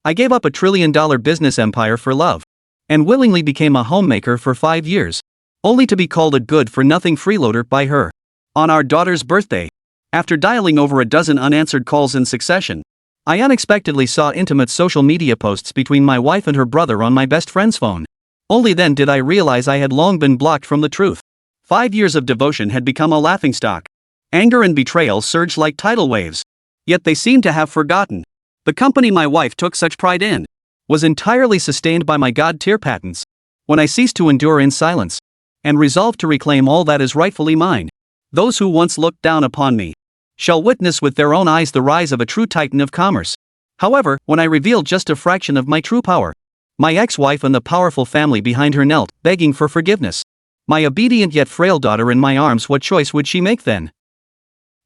I gave up a trillion-dollar business empire for love. And willingly became a homemaker for 5 years. Only to be called a good-for-nothing freeloader by her. On our daughter's birthday. After dialing over a dozen unanswered calls in succession, I unexpectedly saw intimate social media posts between my wife and her brother on my best friend's phone. Only then did I realize I had long been blocked from the truth. 5 years of devotion had become a laughingstock. Anger and betrayal surged like tidal waves. Yet they seemed to have forgotten. The company my wife took such pride in was entirely sustained by my God-tier patents. When I ceased to endure in silence and resolved to reclaim all that is rightfully mine, those who once looked down upon me shall witness with their own eyes the rise of a true titan of commerce. However, when I revealed just a fraction of my true power, my ex-wife and the powerful family behind her knelt, begging for forgiveness. My obedient yet frail daughter in my arms, what choice would she make then?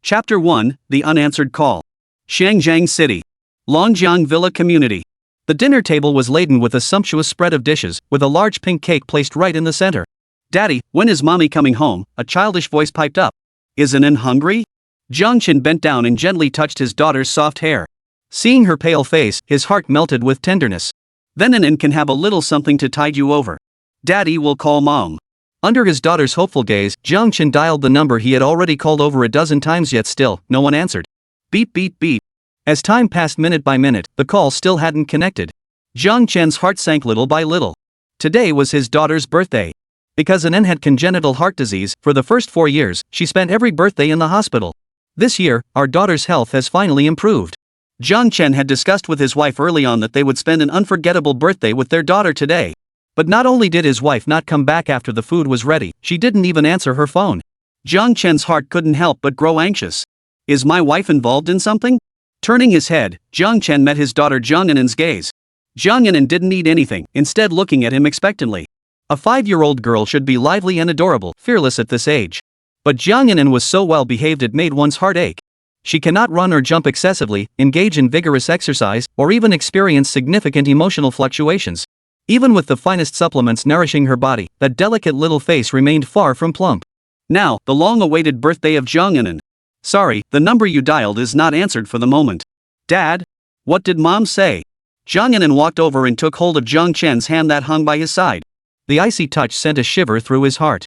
Chapter 1, The Unanswered Call. Shangjiang City. Longjiang Villa Community. The dinner table was laden with a sumptuous spread of dishes, with a large pink cake placed right in the center. "Daddy, when is mommy coming home?" a childish voice piped up. "Isn't An hungry?" Jiangchen bent down and gently touched his daughter's soft hair. Seeing her pale face, his heart melted with tenderness. "Then An can have a little something to tide you over. Daddy will call Mom." Under his daughter's hopeful gaze, Jiangchen dialed the number he had already called over a dozen times, yet still, no one answered. Beep beep beep. As time passed minute by minute, the call still hadn't connected. Jiangchen's heart sank little by little. Today was his daughter's birthday. Because An had congenital heart disease, for the first 4 years, she spent every birthday in the hospital. This year, our daughter's health has finally improved. Jiangchen had discussed with his wife early on that they would spend an unforgettable birthday with their daughter today. But not only did his wife not come back after the food was ready, she didn't even answer her phone. Jiangchen's heart couldn't help but grow anxious. Is my wife involved in something? Turning his head, Jiangchen met his daughter Jiang'an's gaze. Jiang'an didn't need anything, instead looking at him expectantly. A 5-year-old girl should be lively and adorable, fearless at this age. But Jiang'an was so well behaved it made one's heart ache. She cannot run or jump excessively, engage in vigorous exercise, or even experience significant emotional fluctuations. Even with the finest supplements nourishing her body, that delicate little face remained far from plump. Now, the long-awaited birthday of Jiang'an. Sorry, the number you dialed is not answered for the moment. Dad? What did Mom say? Jiang'an walked over and took hold of Jiangchen's hand that hung by his side. The icy touch sent a shiver through his heart.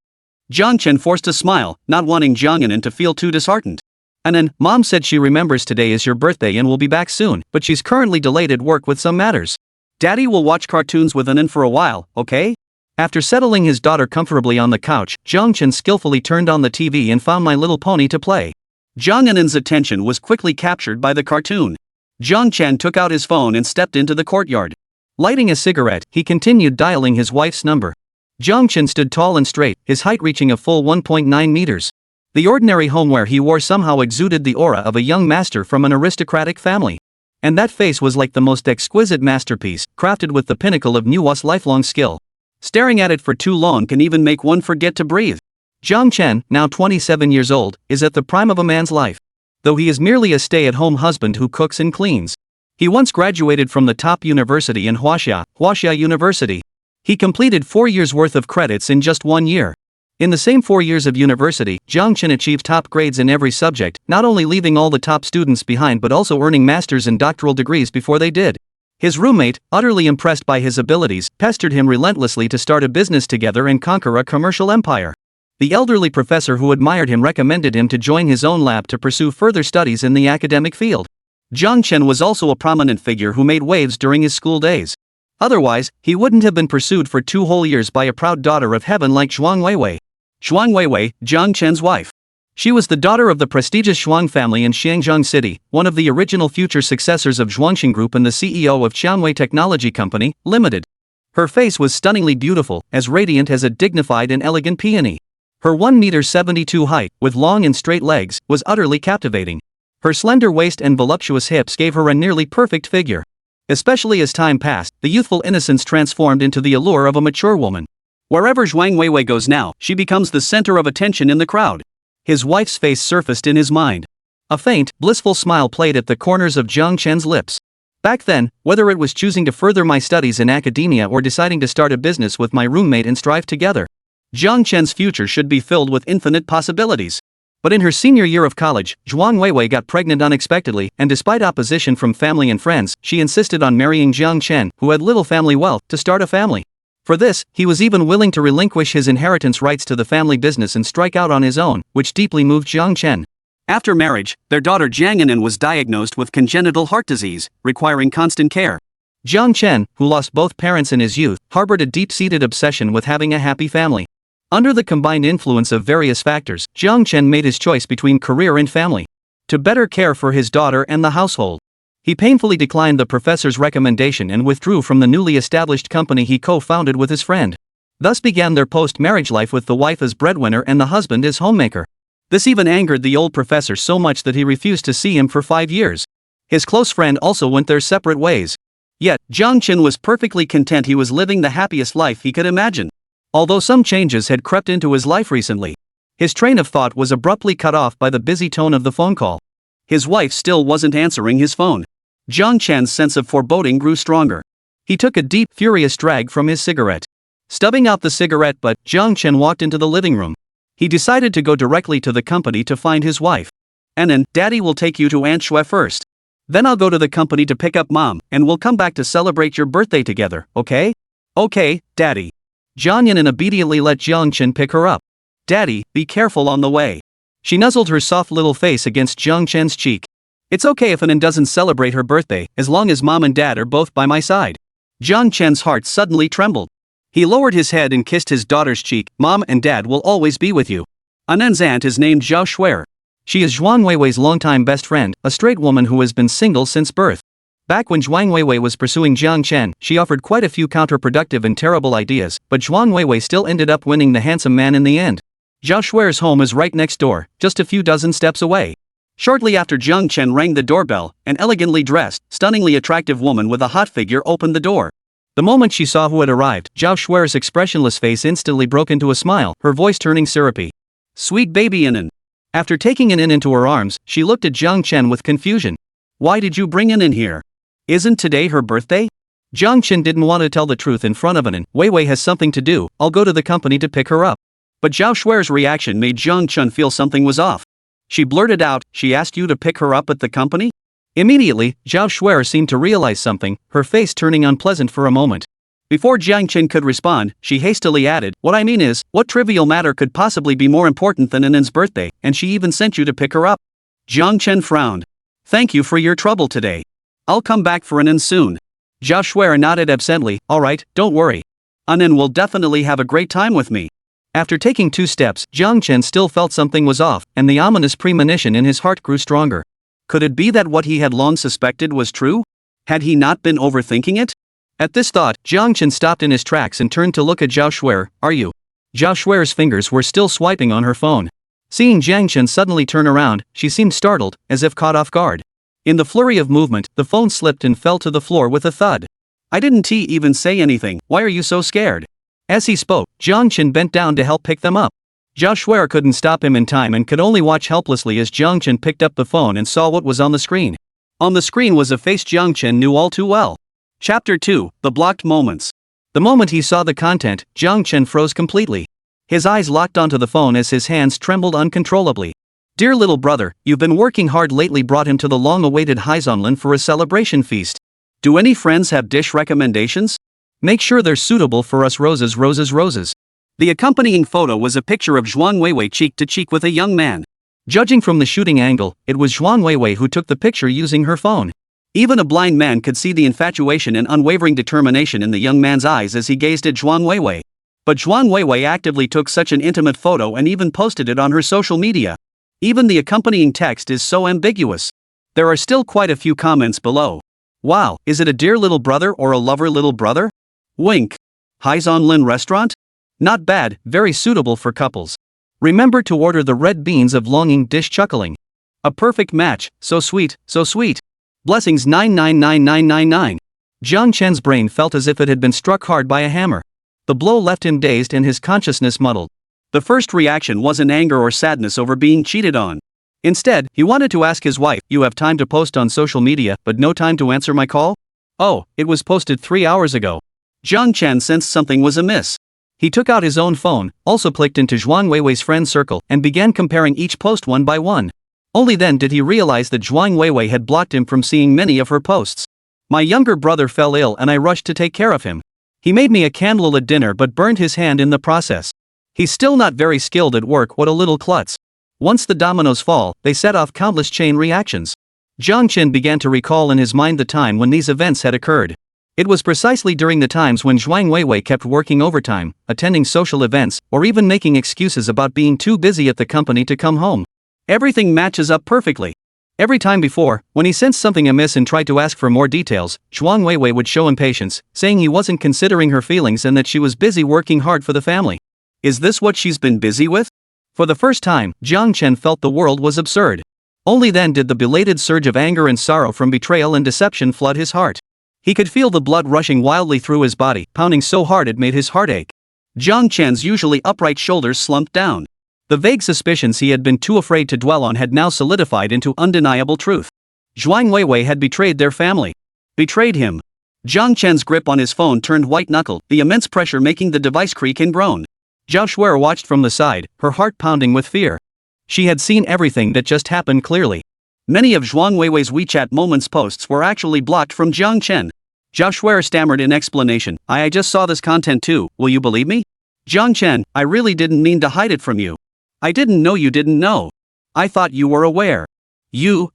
Jiangchen forced a smile, not wanting Jiang'an to feel too disheartened. Then, Mom said she remembers today is your birthday and will be back soon, but she's currently delayed at work with some matters. Daddy will watch cartoons with An for a while, okay? After settling his daughter comfortably on the couch, Jiangchen skillfully turned on the TV and found My Little Pony to play. Jiang'an's attention was quickly captured by the cartoon. Jiangchen took out his phone and stepped into the courtyard. Lighting a cigarette, he continued dialing his wife's number. Jiangchen stood tall and straight, his height reaching a full 1.9 meters. The ordinary homeware he wore somehow exuded the aura of a young master from an aristocratic family. And that face was like the most exquisite masterpiece, crafted with the pinnacle of Nuwa's lifelong skill. Staring at it for too long can even make one forget to breathe. Jiangchen, now 27 years old, is at the prime of a man's life. Though he is merely a stay-at-home husband who cooks and cleans. He once graduated from the top university in Huaxia University. He completed 4 years' worth of credits in just 1 year. In the same 4 years of university, Jiangchen achieved top grades in every subject, not only leaving all the top students behind but also earning master's and doctoral degrees before they did. His roommate, utterly impressed by his abilities, pestered him relentlessly to start a business together and conquer a commercial empire. The elderly professor who admired him recommended him to join his own lab to pursue further studies in the academic field. Jiangchen was also a prominent figure who made waves during his school days. Otherwise, he wouldn't have been pursued for 2 whole years by a proud daughter of heaven like Zhuang Weiwei. Zhuang Weiwei, Jiangchen's wife. She was the daughter of the prestigious Zhuang family in Shangjiang City, one of the original future successors of Zhuangxing Group and the CEO of Qianwei Technology Company, Limited. Her face was stunningly beautiful, as radiant as a dignified and elegant peony. Her 1.72 meter height, with long and straight legs, was utterly captivating. Her slender waist and voluptuous hips gave her a nearly perfect figure. Especially as time passed, the youthful innocence transformed into the allure of a mature woman. Wherever Zhuang Weiwei goes now, she becomes the center of attention in the crowd. His wife's face surfaced in his mind. A faint, blissful smile played at the corners of Jiangchen's lips. Back then, whether it was choosing to further my studies in academia or deciding to start a business with my roommate and strive together, Jiangchen's future should be filled with infinite possibilities. But in her senior year of college, Zhuang Weiwei got pregnant unexpectedly, and despite opposition from family and friends, she insisted on marrying Jiang Chen, who had little family wealth, to start a family. For this, he was even willing to relinquish his inheritance rights to the family business and strike out on his own, which deeply moved Jiang Chen. After marriage, their daughter Jiang Anan was diagnosed with congenital heart disease, requiring constant care. Jiang Chen, who lost both parents in his youth, harbored a deep-seated obsession with having a happy family. Under the combined influence of various factors, Jiang Chen made his choice between career and family. To better care for his daughter and the household, he painfully declined the professor's recommendation and withdrew from the newly established company he co-founded with his friend. Thus began their post-marriage life with the wife as breadwinner and the husband as homemaker. This even angered the old professor so much that he refused to see him for 5 years. His close friend also went their separate ways. Yet, Jiang Chen was perfectly content. He was living the happiest life he could imagine. Although some changes had crept into his life recently, his train of thought was abruptly cut off by the busy tone of the phone call. His wife still wasn't answering his phone. Jiang Chen's sense of foreboding grew stronger. He took a deep, furious drag from his cigarette. Stubbing out the cigarette butt, Jiang Chen walked into the living room. He decided to go directly to the company to find his wife. Anan, Daddy will take you to Aunt Shui first. Then I'll go to the company to pick up Mom, and we'll come back to celebrate your birthday together, okay? Okay, Daddy. Jiang Anan obediently let Jiang Chen pick her up. Daddy, be careful on the way. She nuzzled her soft little face against Jiang Chen's cheek. It's okay if Anan doesn't celebrate her birthday, as long as Mom and Dad are both by my side. Jiang Chen's heart suddenly trembled. He lowered his head and kissed his daughter's cheek. Mom and Dad will always be with you. Anan's aunt is named Zhao Shuer. She is Zhuang Weiwei's longtime best friend, a straight woman who has been single since birth. Back when Zhuang Weiwei was pursuing Jiang Chen, she offered quite a few counterproductive and terrible ideas, but Zhuang Weiwei still ended up winning the handsome man in the end. Zhao Shuer's home is right next door, just a few dozen steps away. Shortly after Jiang Chen rang the doorbell, an elegantly dressed, stunningly attractive woman with a hot figure opened the door. The moment she saw who had arrived, Zhao Shuer's expressionless face instantly broke into a smile, her voice turning syrupy. Sweet baby Anan. After taking Anan into her arms, she looked at Jiang Chen with confusion. Why did you bring Anan here? Isn't today her birthday? Jiang Chen didn't want to tell the truth in front of Anan. Weiwei has something to do, I'll go to the company to pick her up. But Zhao Shuer's reaction made Jiang Chen feel something was off. She blurted out, she asked you to pick her up at the company? Immediately, Zhao Shuer seemed to realize something, her face turning unpleasant for a moment. Before Jiang Chen could respond, she hastily added, what I mean is, what trivial matter could possibly be more important than Anan's birthday, and she even sent you to pick her up? Jiang Chen frowned. Thank you for your trouble today. I'll come back for Anan soon. Zhao Shuer nodded absently, alright, don't worry. Anan will definitely have a great time with me. After taking 2 steps, Jiang Chen still felt something was off, and the ominous premonition in his heart grew stronger. Could it be that what he had long suspected was true? Had he not been overthinking it? At this thought, Jiang Chen stopped in his tracks and turned to look at Zhao Shuer. Are you? Zhao Shuer's fingers were still swiping on her phone. Seeing Jiang Chen suddenly turn around, she seemed startled, as if caught off guard. In the flurry of movement, the phone slipped and fell to the floor with a thud. I didn't even say anything, why are you so scared? As he spoke, Jiang Chen bent down to help pick them up. Zhao Shuer couldn't stop him in time and could only watch helplessly as Jiang Chen picked up the phone and saw what was on the screen. On the screen was a face Jiang Chen knew all too well. Chapter 2, The Blocked Moments. The moment he saw the content, Jiang Chen froze completely. His eyes locked onto the phone as his hands trembled uncontrollably. Dear little brother, you've been working hard lately. Brought him to the long-awaited Haizonlin for a celebration feast. Do any friends have dish recommendations? Make sure they're suitable for us. Roses, roses, roses. The accompanying photo was a picture of Zhuang Weiwei cheek to cheek with a young man. Judging from the shooting angle, it was Zhuang Weiwei who took the picture using her phone. Even a blind man could see the infatuation and unwavering determination in the young man's eyes as he gazed at Zhuang Weiwei. But Zhuang Weiwei actively took such an intimate photo and even posted it on her social media. Even the accompanying text is so ambiguous. There are still quite a few comments below. Wow, is it a dear little brother or a lover little brother? Wink. Haizonlin restaurant? Not bad, very suitable for couples. Remember to order the red beans of longing dish chuckling. A perfect match, so sweet, so sweet. Blessings 999999. Jiang Chen's brain felt as if it had been struck hard by a hammer. The blow left him dazed and his consciousness muddled. The first reaction wasn't anger or sadness over being cheated on. Instead, he wanted to ask his wife, you have time to post on social media, but no time to answer my call? Oh, it was posted 3 hours ago. Jiang Chen sensed something was amiss. He took out his own phone, also clicked into Zhuang Weiwei's friend circle, and began comparing each post one by one. Only then did he realize that Zhuang Weiwei had blocked him from seeing many of her posts. My younger brother fell ill and I rushed to take care of him. He made me a candle at dinner but burned his hand in the process. He's still not very skilled at work. What a little klutz. Once the dominoes fall, they set off countless chain reactions. Jiang Chen began to recall in his mind the time when these events had occurred. It was precisely during the times when Zhuang Weiwei kept working overtime, attending social events, or even making excuses about being too busy at the company to come home. Everything matches up perfectly. Every time before, when he sensed something amiss and tried to ask for more details, Zhuang Weiwei would show impatience, saying he wasn't considering her feelings and that she was busy working hard for the family. Is this what she's been busy with? For the first time, Jiang Chen felt the world was absurd. Only then did the belated surge of anger and sorrow from betrayal and deception flood his heart. He could feel the blood rushing wildly through his body, pounding so hard it made his heart ache. Jiang Chen's usually upright shoulders slumped down. The vague suspicions he had been too afraid to dwell on had now solidified into undeniable truth. Zhuang Weiwei had betrayed their family. Betrayed him. Jiang Chen's grip on his phone turned white-knuckled, the immense pressure making the device creak and groan. Zhao Shuer watched from the side, her heart pounding with fear. She had seen everything that just happened clearly. Many of Zhuang Weiwei's WeChat Moments posts were actually blocked from Jiang Chen. Zhao Shuer stammered in explanation, I just saw this content too, will you believe me? Jiang Chen, I really didn't mean to hide it from you. I didn't know you didn't know. I thought you were aware. You.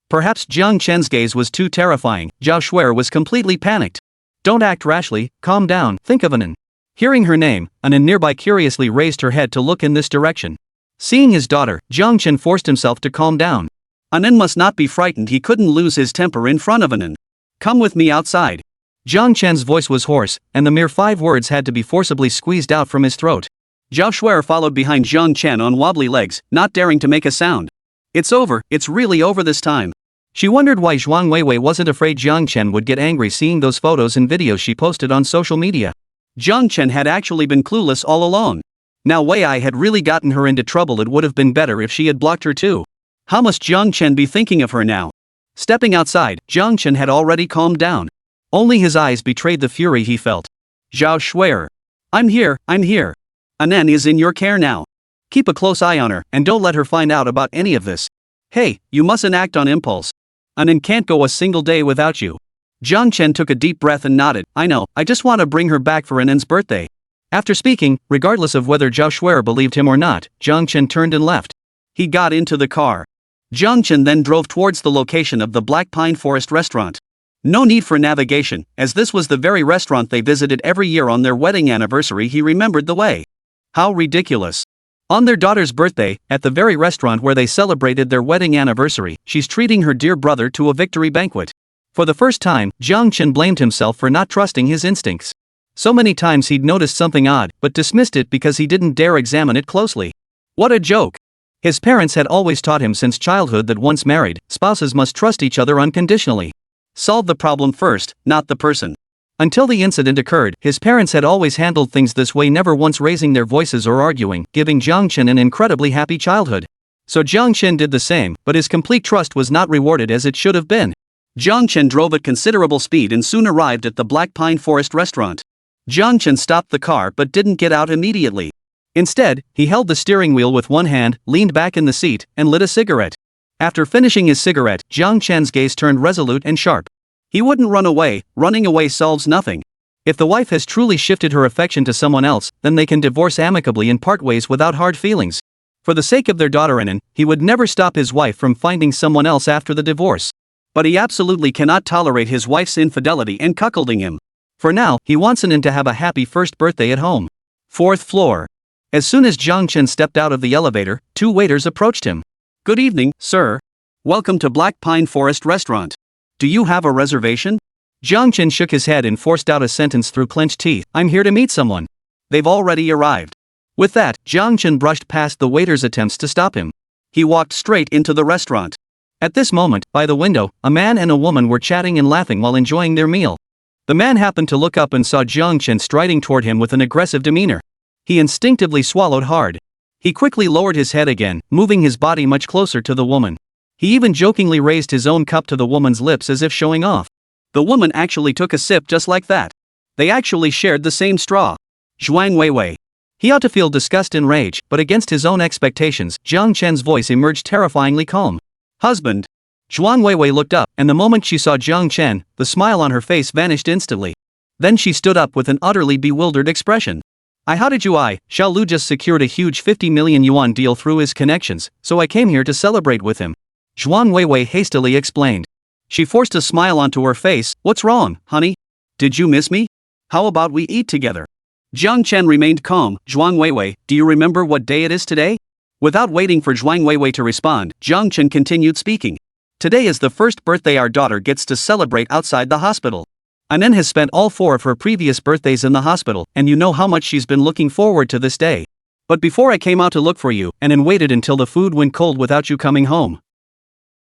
Perhaps Jiang Chen's gaze was too terrifying. Zhao Shuer was completely panicked. Don't act rashly, calm down, think of Anan. Hearing her name, Anan nearby curiously raised her head to look in this direction. Seeing his daughter, Jiang Chen forced himself to calm down. Anan must not be frightened, he couldn't lose his temper in front of Anan. Come with me outside. Jiang Chen's voice was hoarse, and the mere 5 words had to be forcibly squeezed out from his throat. Zhao Shuer followed behind Jiang Chen on wobbly legs, not daring to make a sound. It's over, it's really over this time. She wondered why Zhuang Weiwei wasn't afraid Jiang Chen would get angry seeing those photos and videos she posted on social media. Jiang Chen had actually been clueless all along. Now Weiai had really gotten her into trouble. It would have been better if she had blocked her too. How must Jiang Chen be thinking of her now? Stepping outside, Jiang Chen had already calmed down. Only his eyes betrayed the fury he felt. Zhao Shuer. I'm here. Anan is in your care now. Keep a close eye on her, and don't let her find out about any of this. Hey, you mustn't act on impulse. Anan can't go a single day without you. Jiang Chen took a deep breath and nodded, I know, I just want to bring her back for Anan's birthday. After speaking, regardless of whether Zhao Shuer believed him or not, Jiang Chen turned and left. He got into the car. Jiang Chen then drove towards the location of the Black Pine Forest restaurant. No need for navigation, as this was the very restaurant they visited every year on their wedding anniversary. He remembered the way. How ridiculous. On their daughter's birthday, at the very restaurant where they celebrated their wedding anniversary, she's treating her dear brother to a victory banquet. For the first time, Jiang Chen blamed himself for not trusting his instincts. So many times he'd noticed something odd, but dismissed it because he didn't dare examine it closely. What a joke. His parents had always taught him since childhood that once married, spouses must trust each other unconditionally. Solve the problem first, not the person. Until the incident occurred, his parents had always handled things this way, never once raising their voices or arguing, giving Jiang Chen an incredibly happy childhood. So Jiang Chen did the same, but his complete trust was not rewarded as it should have been. Jiang Chen drove at considerable speed and soon arrived at the Black Pine Forest restaurant. Jiang Chen stopped the car but didn't get out immediately. Instead, he held the steering wheel with one hand, leaned back in the seat, and lit a cigarette. After finishing his cigarette, Jiang Chen's gaze turned resolute and sharp. He wouldn't run away. Running away solves nothing. If the wife has truly shifted her affection to someone else, then they can divorce amicably and part ways without hard feelings. For the sake of their daughter Anan, he would never stop his wife from finding someone else after the divorce. But he absolutely cannot tolerate his wife's infidelity and cuckolding him. For now, he wants Anan to have a happy first birthday at home. 4th floor. As soon as Jiang Chen stepped out of the elevator, 2 waiters approached him. Good evening, sir. Welcome to Black Pine Forest Restaurant. Do you have a reservation? Jiang Chen shook his head and forced out a sentence through clenched teeth. I'm here to meet someone. They've already arrived. With that, Jiang Chen brushed past the waiter's attempts to stop him. He walked straight into the restaurant. At this moment, by the window, a man and a woman were chatting and laughing while enjoying their meal. The man happened to look up and saw Jiang Chen striding toward him with an aggressive demeanor. He instinctively swallowed hard. He quickly lowered his head again, moving his body much closer to the woman. He even jokingly raised his own cup to the woman's lips as if showing off. The woman actually took a sip just like that. They actually shared the same straw. Zhuang Weiwei. He ought to feel disgust and rage, but against his own expectations, Jiang Chen's voice emerged terrifyingly calm. Husband. Zhuang Weiwei looked up, and the moment she saw Jiang Chen, the smile on her face vanished instantly. Then she stood up with an utterly bewildered expression. How did you? Xiao Lu just secured a huge 50 million yuan deal through his connections, so I came here to celebrate with him. Zhuang Weiwei hastily explained. She forced a smile onto her face. What's wrong, honey? Did you miss me? How about we eat together? Jiang Chen remained calm. Zhuang Weiwei, do you remember what day it is today? Without waiting for Zhuang Weiwei to respond, Jiang Chen continued speaking. Today is the first birthday our daughter gets to celebrate outside the hospital. Anen has spent all 4 of her previous birthdays in the hospital, and you know how much she's been looking forward to this day. But before I came out to look for you, Anen waited until the food went cold without you coming home.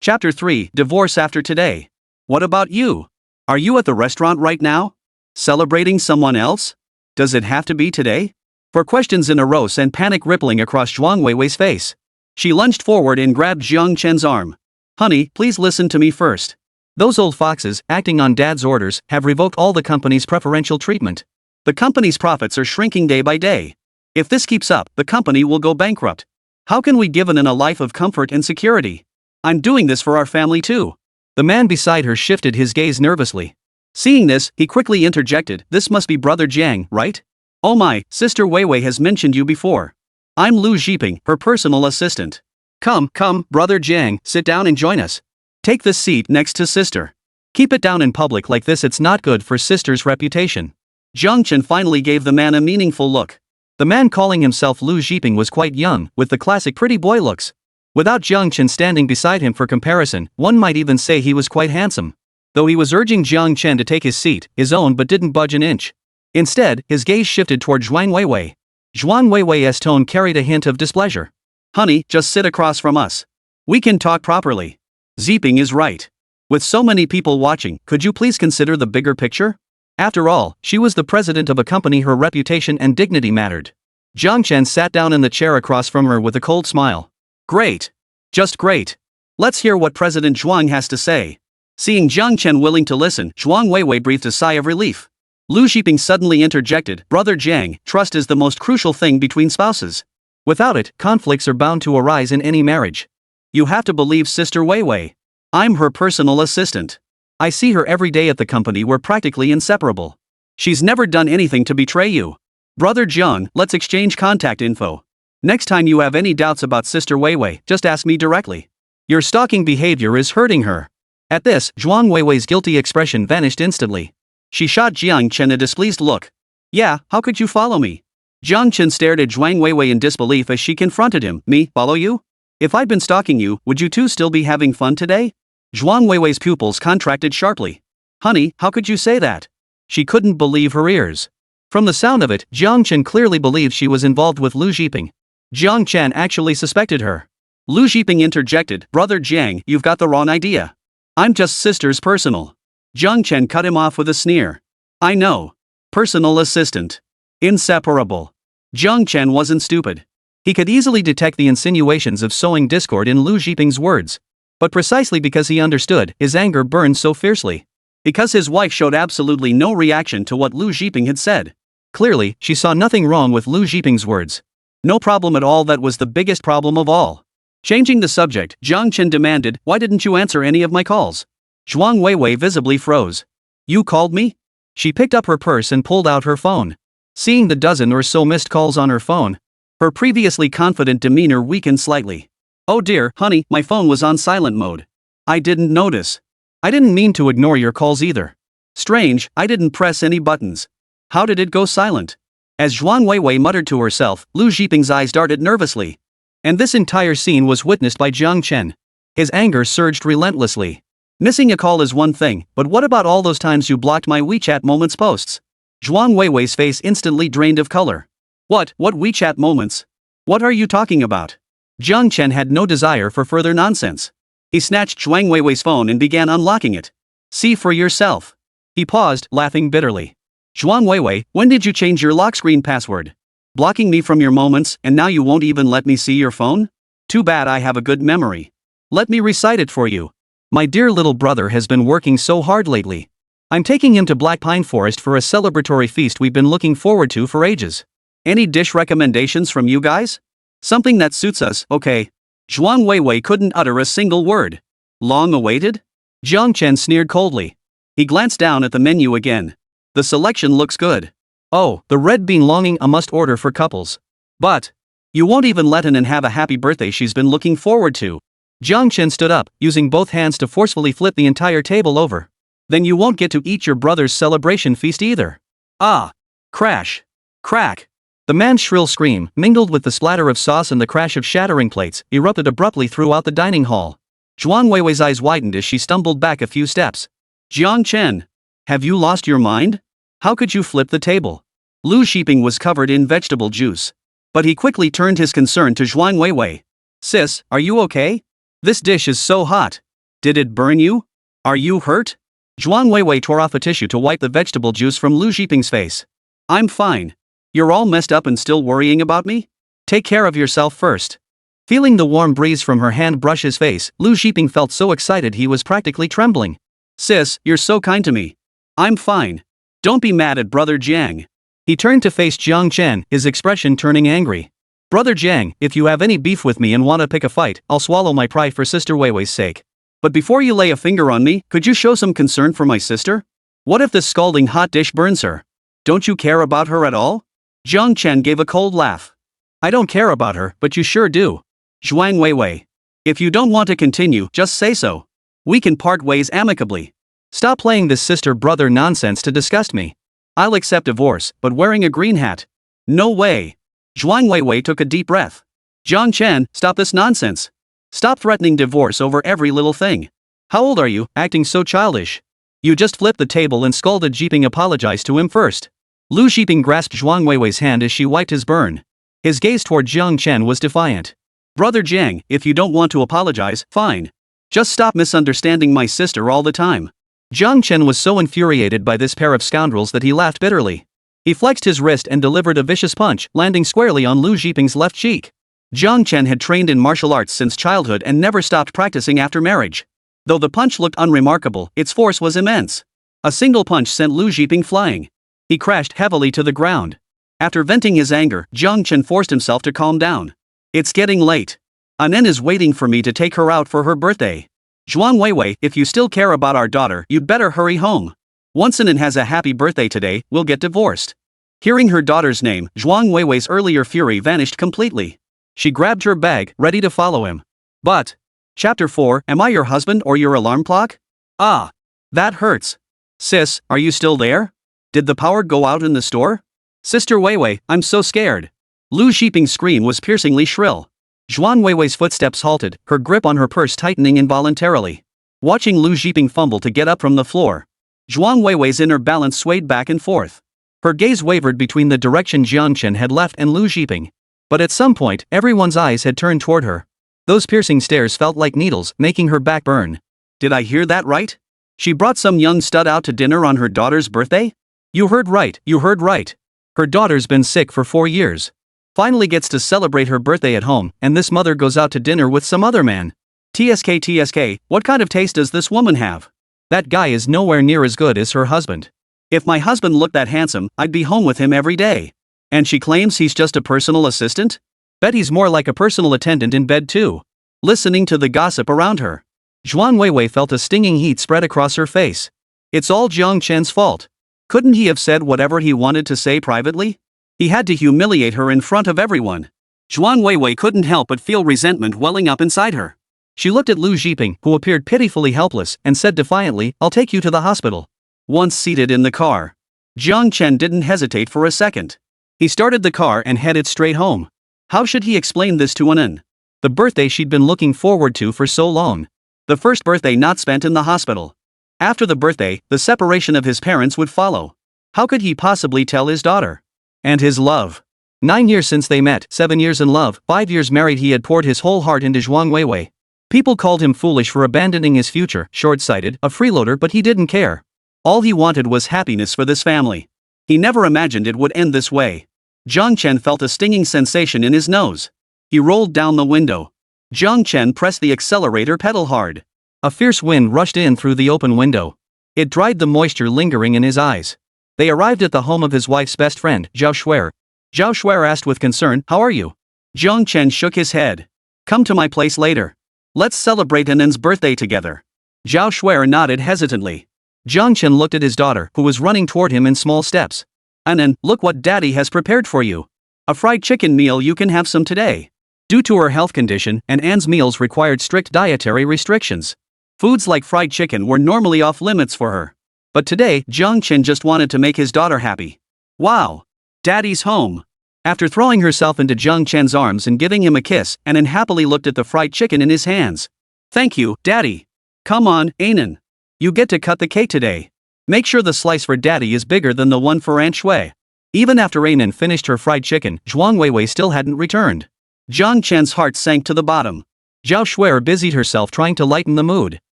Chapter 3, Divorce After Today. What about you? Are you at the restaurant right now? Celebrating someone else? Does it have to be today? For questions in a row sent panic rippling across Zhuang Weiwei's face. She lunged forward and grabbed Jiang Chen's arm. Honey, please listen to me first. Those old foxes, acting on Dad's orders, have revoked all the company's preferential treatment. The company's profits are shrinking day by day. If this keeps up, the company will go bankrupt. How can we give Anen a life of comfort and security? I'm doing this for our family too. The man beside her shifted his gaze nervously. Seeing this, he quickly interjected, this must be Brother Jiang, right? Oh my, Sister Weiwei has mentioned you before. I'm Lu Zhiping, her personal assistant. Come, Brother Jiang, sit down and join us. Take this seat next to Sister. Keep it down in public like this, it's not good for Sister's reputation. Jiang Chen finally gave the man a meaningful look. The man calling himself Lu Zhiping was quite young, with the classic pretty boy looks. Without Jiang Chen standing beside him for comparison, one might even say he was quite handsome. Though he was urging Jiang Chen to take his seat, his own but didn't budge an inch. Instead, his gaze shifted toward Zhuang Weiwei. Zhuang Weiwei's tone carried a hint of displeasure. Honey, just sit across from us. We can talk properly. Zhiping is right. With so many people watching, could you please consider the bigger picture? After all, she was the president of a company, her reputation and dignity mattered. Jiang Chen sat down in the chair across from her with a cold smile. Great. Just great. Let's hear what President Zhuang has to say. Seeing Jiang Chen willing to listen, Zhuang Weiwei breathed a sigh of relief. Lu Zhiping suddenly interjected, Brother Jiang, trust is the most crucial thing between spouses. Without it, conflicts are bound to arise in any marriage. You have to believe Sister Weiwei. I'm her personal assistant. I see her every day at the company, we're practically inseparable. She's never done anything to betray you. Brother Jiang, let's exchange contact info. Next time you have any doubts about Sister Weiwei, just ask me directly. Your stalking behavior is hurting her. At this, Zhuang Weiwei's guilty expression vanished instantly. She shot Jiang Chen a displeased look. Yeah, how could you follow me? Jiang Chen stared at Zhuang Weiwei in disbelief as she confronted him. Me, follow you? If I'd been stalking you, would you two still be having fun today? Zhuang Weiwei's pupils contracted sharply. Honey, how could you say that? She couldn't believe her ears. From the sound of it, Jiang Chen clearly believed she was involved with Lu Zhiping. Jiang Chen actually suspected her. Lu Zhiping interjected, Brother Jiang, you've got the wrong idea. I'm just Sister's personal. Jiang Chen cut him off with a sneer. I know. Personal assistant. Inseparable. Jiang Chen wasn't stupid. He could easily detect the insinuations of sowing discord in Lu Zhiping's words. But precisely because he understood, his anger burned so fiercely. Because his wife showed absolutely no reaction to what Lu Zhiping had said. Clearly, she saw nothing wrong with Lu Zhiping's words. No problem at all, that was the biggest problem of all. Changing the subject, Jiang Chen demanded, why didn't you answer any of my calls? Zhuang Weiwei visibly froze. You called me? She picked up her purse and pulled out her phone. Seeing the dozen or so missed calls on her phone, her previously confident demeanor weakened slightly. Oh dear, honey, my phone was on silent mode. I didn't notice. I didn't mean to ignore your calls either. Strange, I didn't press any buttons. How did it go silent? As Zhuang Weiwei muttered to herself, Lu Zhiping's eyes darted nervously. And this entire scene was witnessed by Jiang Chen. His anger surged relentlessly. Missing a call is one thing, but what about all those times you blocked my WeChat Moments posts? Zhuang Weiwei's face instantly drained of color. What WeChat Moments? What are you talking about? Jiang Chen had no desire for further nonsense. He snatched Zhuang Weiwei's phone and began unlocking it. See for yourself. He paused, laughing bitterly. Zhuang Weiwei, when did you change your lock screen password? Blocking me from your moments, and now you won't even let me see your phone? Too bad I have a good memory. Let me recite it for you. My dear little brother has been working so hard lately. I'm taking him to Black Pine Forest for a celebratory feast we've been looking forward to for ages. Any dish recommendations from you guys? Something that suits us, okay. Zhuang Weiwei couldn't utter a single word. Long awaited? Jiang Chen sneered coldly. He glanced down at the menu again. The selection looks good. Oh, the red bean longing a must order for couples. But you won't even let Anan have a happy birthday she's been looking forward to. Jiang Chen stood up, using both hands to forcefully flip the entire table over. Then you won't get to eat your brother's celebration feast either. Ah! Crash! Crack! The man's shrill scream, mingled with the splatter of sauce and the crash of shattering plates, erupted abruptly throughout the dining hall. Zhuang Weiwei's eyes widened as she stumbled back a few steps. Jiang Chen! Have you lost your mind? How could you flip the table? Lu Shiping was covered in vegetable juice. But he quickly turned his concern to Zhuang Weiwei. Sis, are you okay? This dish is so hot. Did it burn you? Are you hurt? Zhuang Weiwei tore off a tissue to wipe the vegetable juice from Lu Shiping's face. I'm fine. You're all messed up and still worrying about me? Take care of yourself first. Feeling the warm breeze from her hand brush his face, Lu Shiping felt so excited he was practically trembling. Sis, you're so kind to me. I'm fine. Don't be mad at Brother Jiang. He turned to face Jiang Chen, his expression turning angry. Brother Jiang, if you have any beef with me and want to pick a fight, I'll swallow my pride for Sister Weiwei's sake. But before you lay a finger on me, could you show some concern for my sister? What if this scalding hot dish burns her? Don't you care about her at all? Jiang Chen gave a cold laugh. I don't care about her, but you sure do. Zhuang Weiwei. If you don't want to continue, just say so. We can part ways amicably. Stop playing this sister-brother nonsense to disgust me. I'll accept divorce, but wearing a green hat. No way. Zhuang Weiwei took a deep breath. Jiang Chen, stop this nonsense. Stop threatening divorce over every little thing. How old are you, acting so childish? You just flipped the table and scolded Jiping. Apologize to him first. Lu Shiping grasped Zhuang Weiwei's hand as she wiped his burn. His gaze toward Jiang Chen was defiant. Brother Jiang, if you don't want to apologize, fine. Just stop misunderstanding my sister all the time. Jiang Chen was so infuriated by this pair of scoundrels that he laughed bitterly. He flexed his wrist and delivered a vicious punch, landing squarely on Lu Shiping's left cheek. Jiang Chen had trained in martial arts since childhood and never stopped practicing after marriage. Though the punch looked unremarkable, its force was immense. A single punch sent Lu Shiping flying. He crashed heavily to the ground. After venting his anger, Jiang Chen forced himself to calm down. It's getting late. Anan is waiting for me to take her out for her birthday. Zhuang Weiwei, if you still care about our daughter, you'd better hurry home. Once Anan has a happy birthday today, we'll get divorced. Hearing her daughter's name, Zhuang Weiwei's earlier fury vanished completely. She grabbed her bag, ready to follow him. But, Chapter 4, Am I your husband or your alarm clock? Ah. That hurts. Sis, are you still there? Did the power go out in the store? Sister Weiwei, I'm so scared. Lu Shiping's scream was piercingly shrill. Zhuang Weiwei's footsteps halted, her grip on her purse tightening involuntarily. Watching Lu Shiping fumble to get up from the floor, Zhuang Weiwei's inner balance swayed back and forth. Her gaze wavered between the direction Jiang Chen had left and Lu Shiping. But at some point, everyone's eyes had turned toward her. Those piercing stares felt like needles, making her back burn. Did I hear that right? She brought some young stud out to dinner on her daughter's birthday? You heard right, you heard right. Her daughter's been sick for 4 years. Finally gets to celebrate her birthday at home, and this mother goes out to dinner with some other man. TSK, what kind of taste does this woman have? That guy is nowhere near as good as her husband. If my husband looked that handsome, I'd be home with him every day. And she claims he's just a personal assistant? Bet he's more like a personal attendant in bed too. Listening to the gossip around her, Zhuang Weiwei felt a stinging heat spread across her face. It's all Jiang Chen's fault. Couldn't he have said whatever he wanted to say privately? He had to humiliate her in front of everyone. Zhuang Weiwei couldn't help but feel resentment welling up inside her. She looked at Lu Shiping, who appeared pitifully helpless, and said defiantly, I'll take you to the hospital. Once seated in the car, Jiang Chen didn't hesitate for a second. He started the car and headed straight home. How should he explain this to Anan? The birthday she'd been looking forward to for so long. The first birthday not spent in the hospital. After the birthday, the separation of his parents would follow. How could he possibly tell his daughter? And his love. 9 years since they met, 7 years in love, 5 years married. He had poured his whole heart into Zhuang Weiwei. People called him foolish for abandoning his future, short-sighted, a freeloader, but he didn't care. All he wanted was happiness for this family. He never imagined it would end this way. Jiang Chen felt a stinging sensation in his nose. He rolled down the window. Jiang Chen pressed the accelerator pedal hard. A fierce wind rushed in through the open window. It dried the moisture lingering in his eyes. They arrived at the home of his wife's best friend, Zhao Shuer. Zhao Shuer asked with concern, how are you? Jiang Chen shook his head. Come to my place later. Let's celebrate Annen's birthday together. Zhao Shuer nodded hesitantly. Jiang Chen looked at his daughter, who was running toward him in small steps. Annen, look what Daddy has prepared for you. A fried chicken meal, you can have some today. Due to her health condition, Annen's meals required strict dietary restrictions. Foods like fried chicken were normally off limits for her. But today, Jiang Chen just wanted to make his daughter happy. Wow! Daddy's home. After throwing herself into Jiang Chen's arms and giving him a kiss, Annen happily looked at the fried chicken in his hands. Thank you, Daddy. Come on, Annen. You get to cut the cake today. Make sure the slice for Daddy is bigger than the one for Aunt Shui. Even after Annen finished her fried chicken, Zhuang Weiwei still hadn't returned. Jiang Chen's heart sank to the bottom. Zhao Shuer busied herself trying to lighten the mood.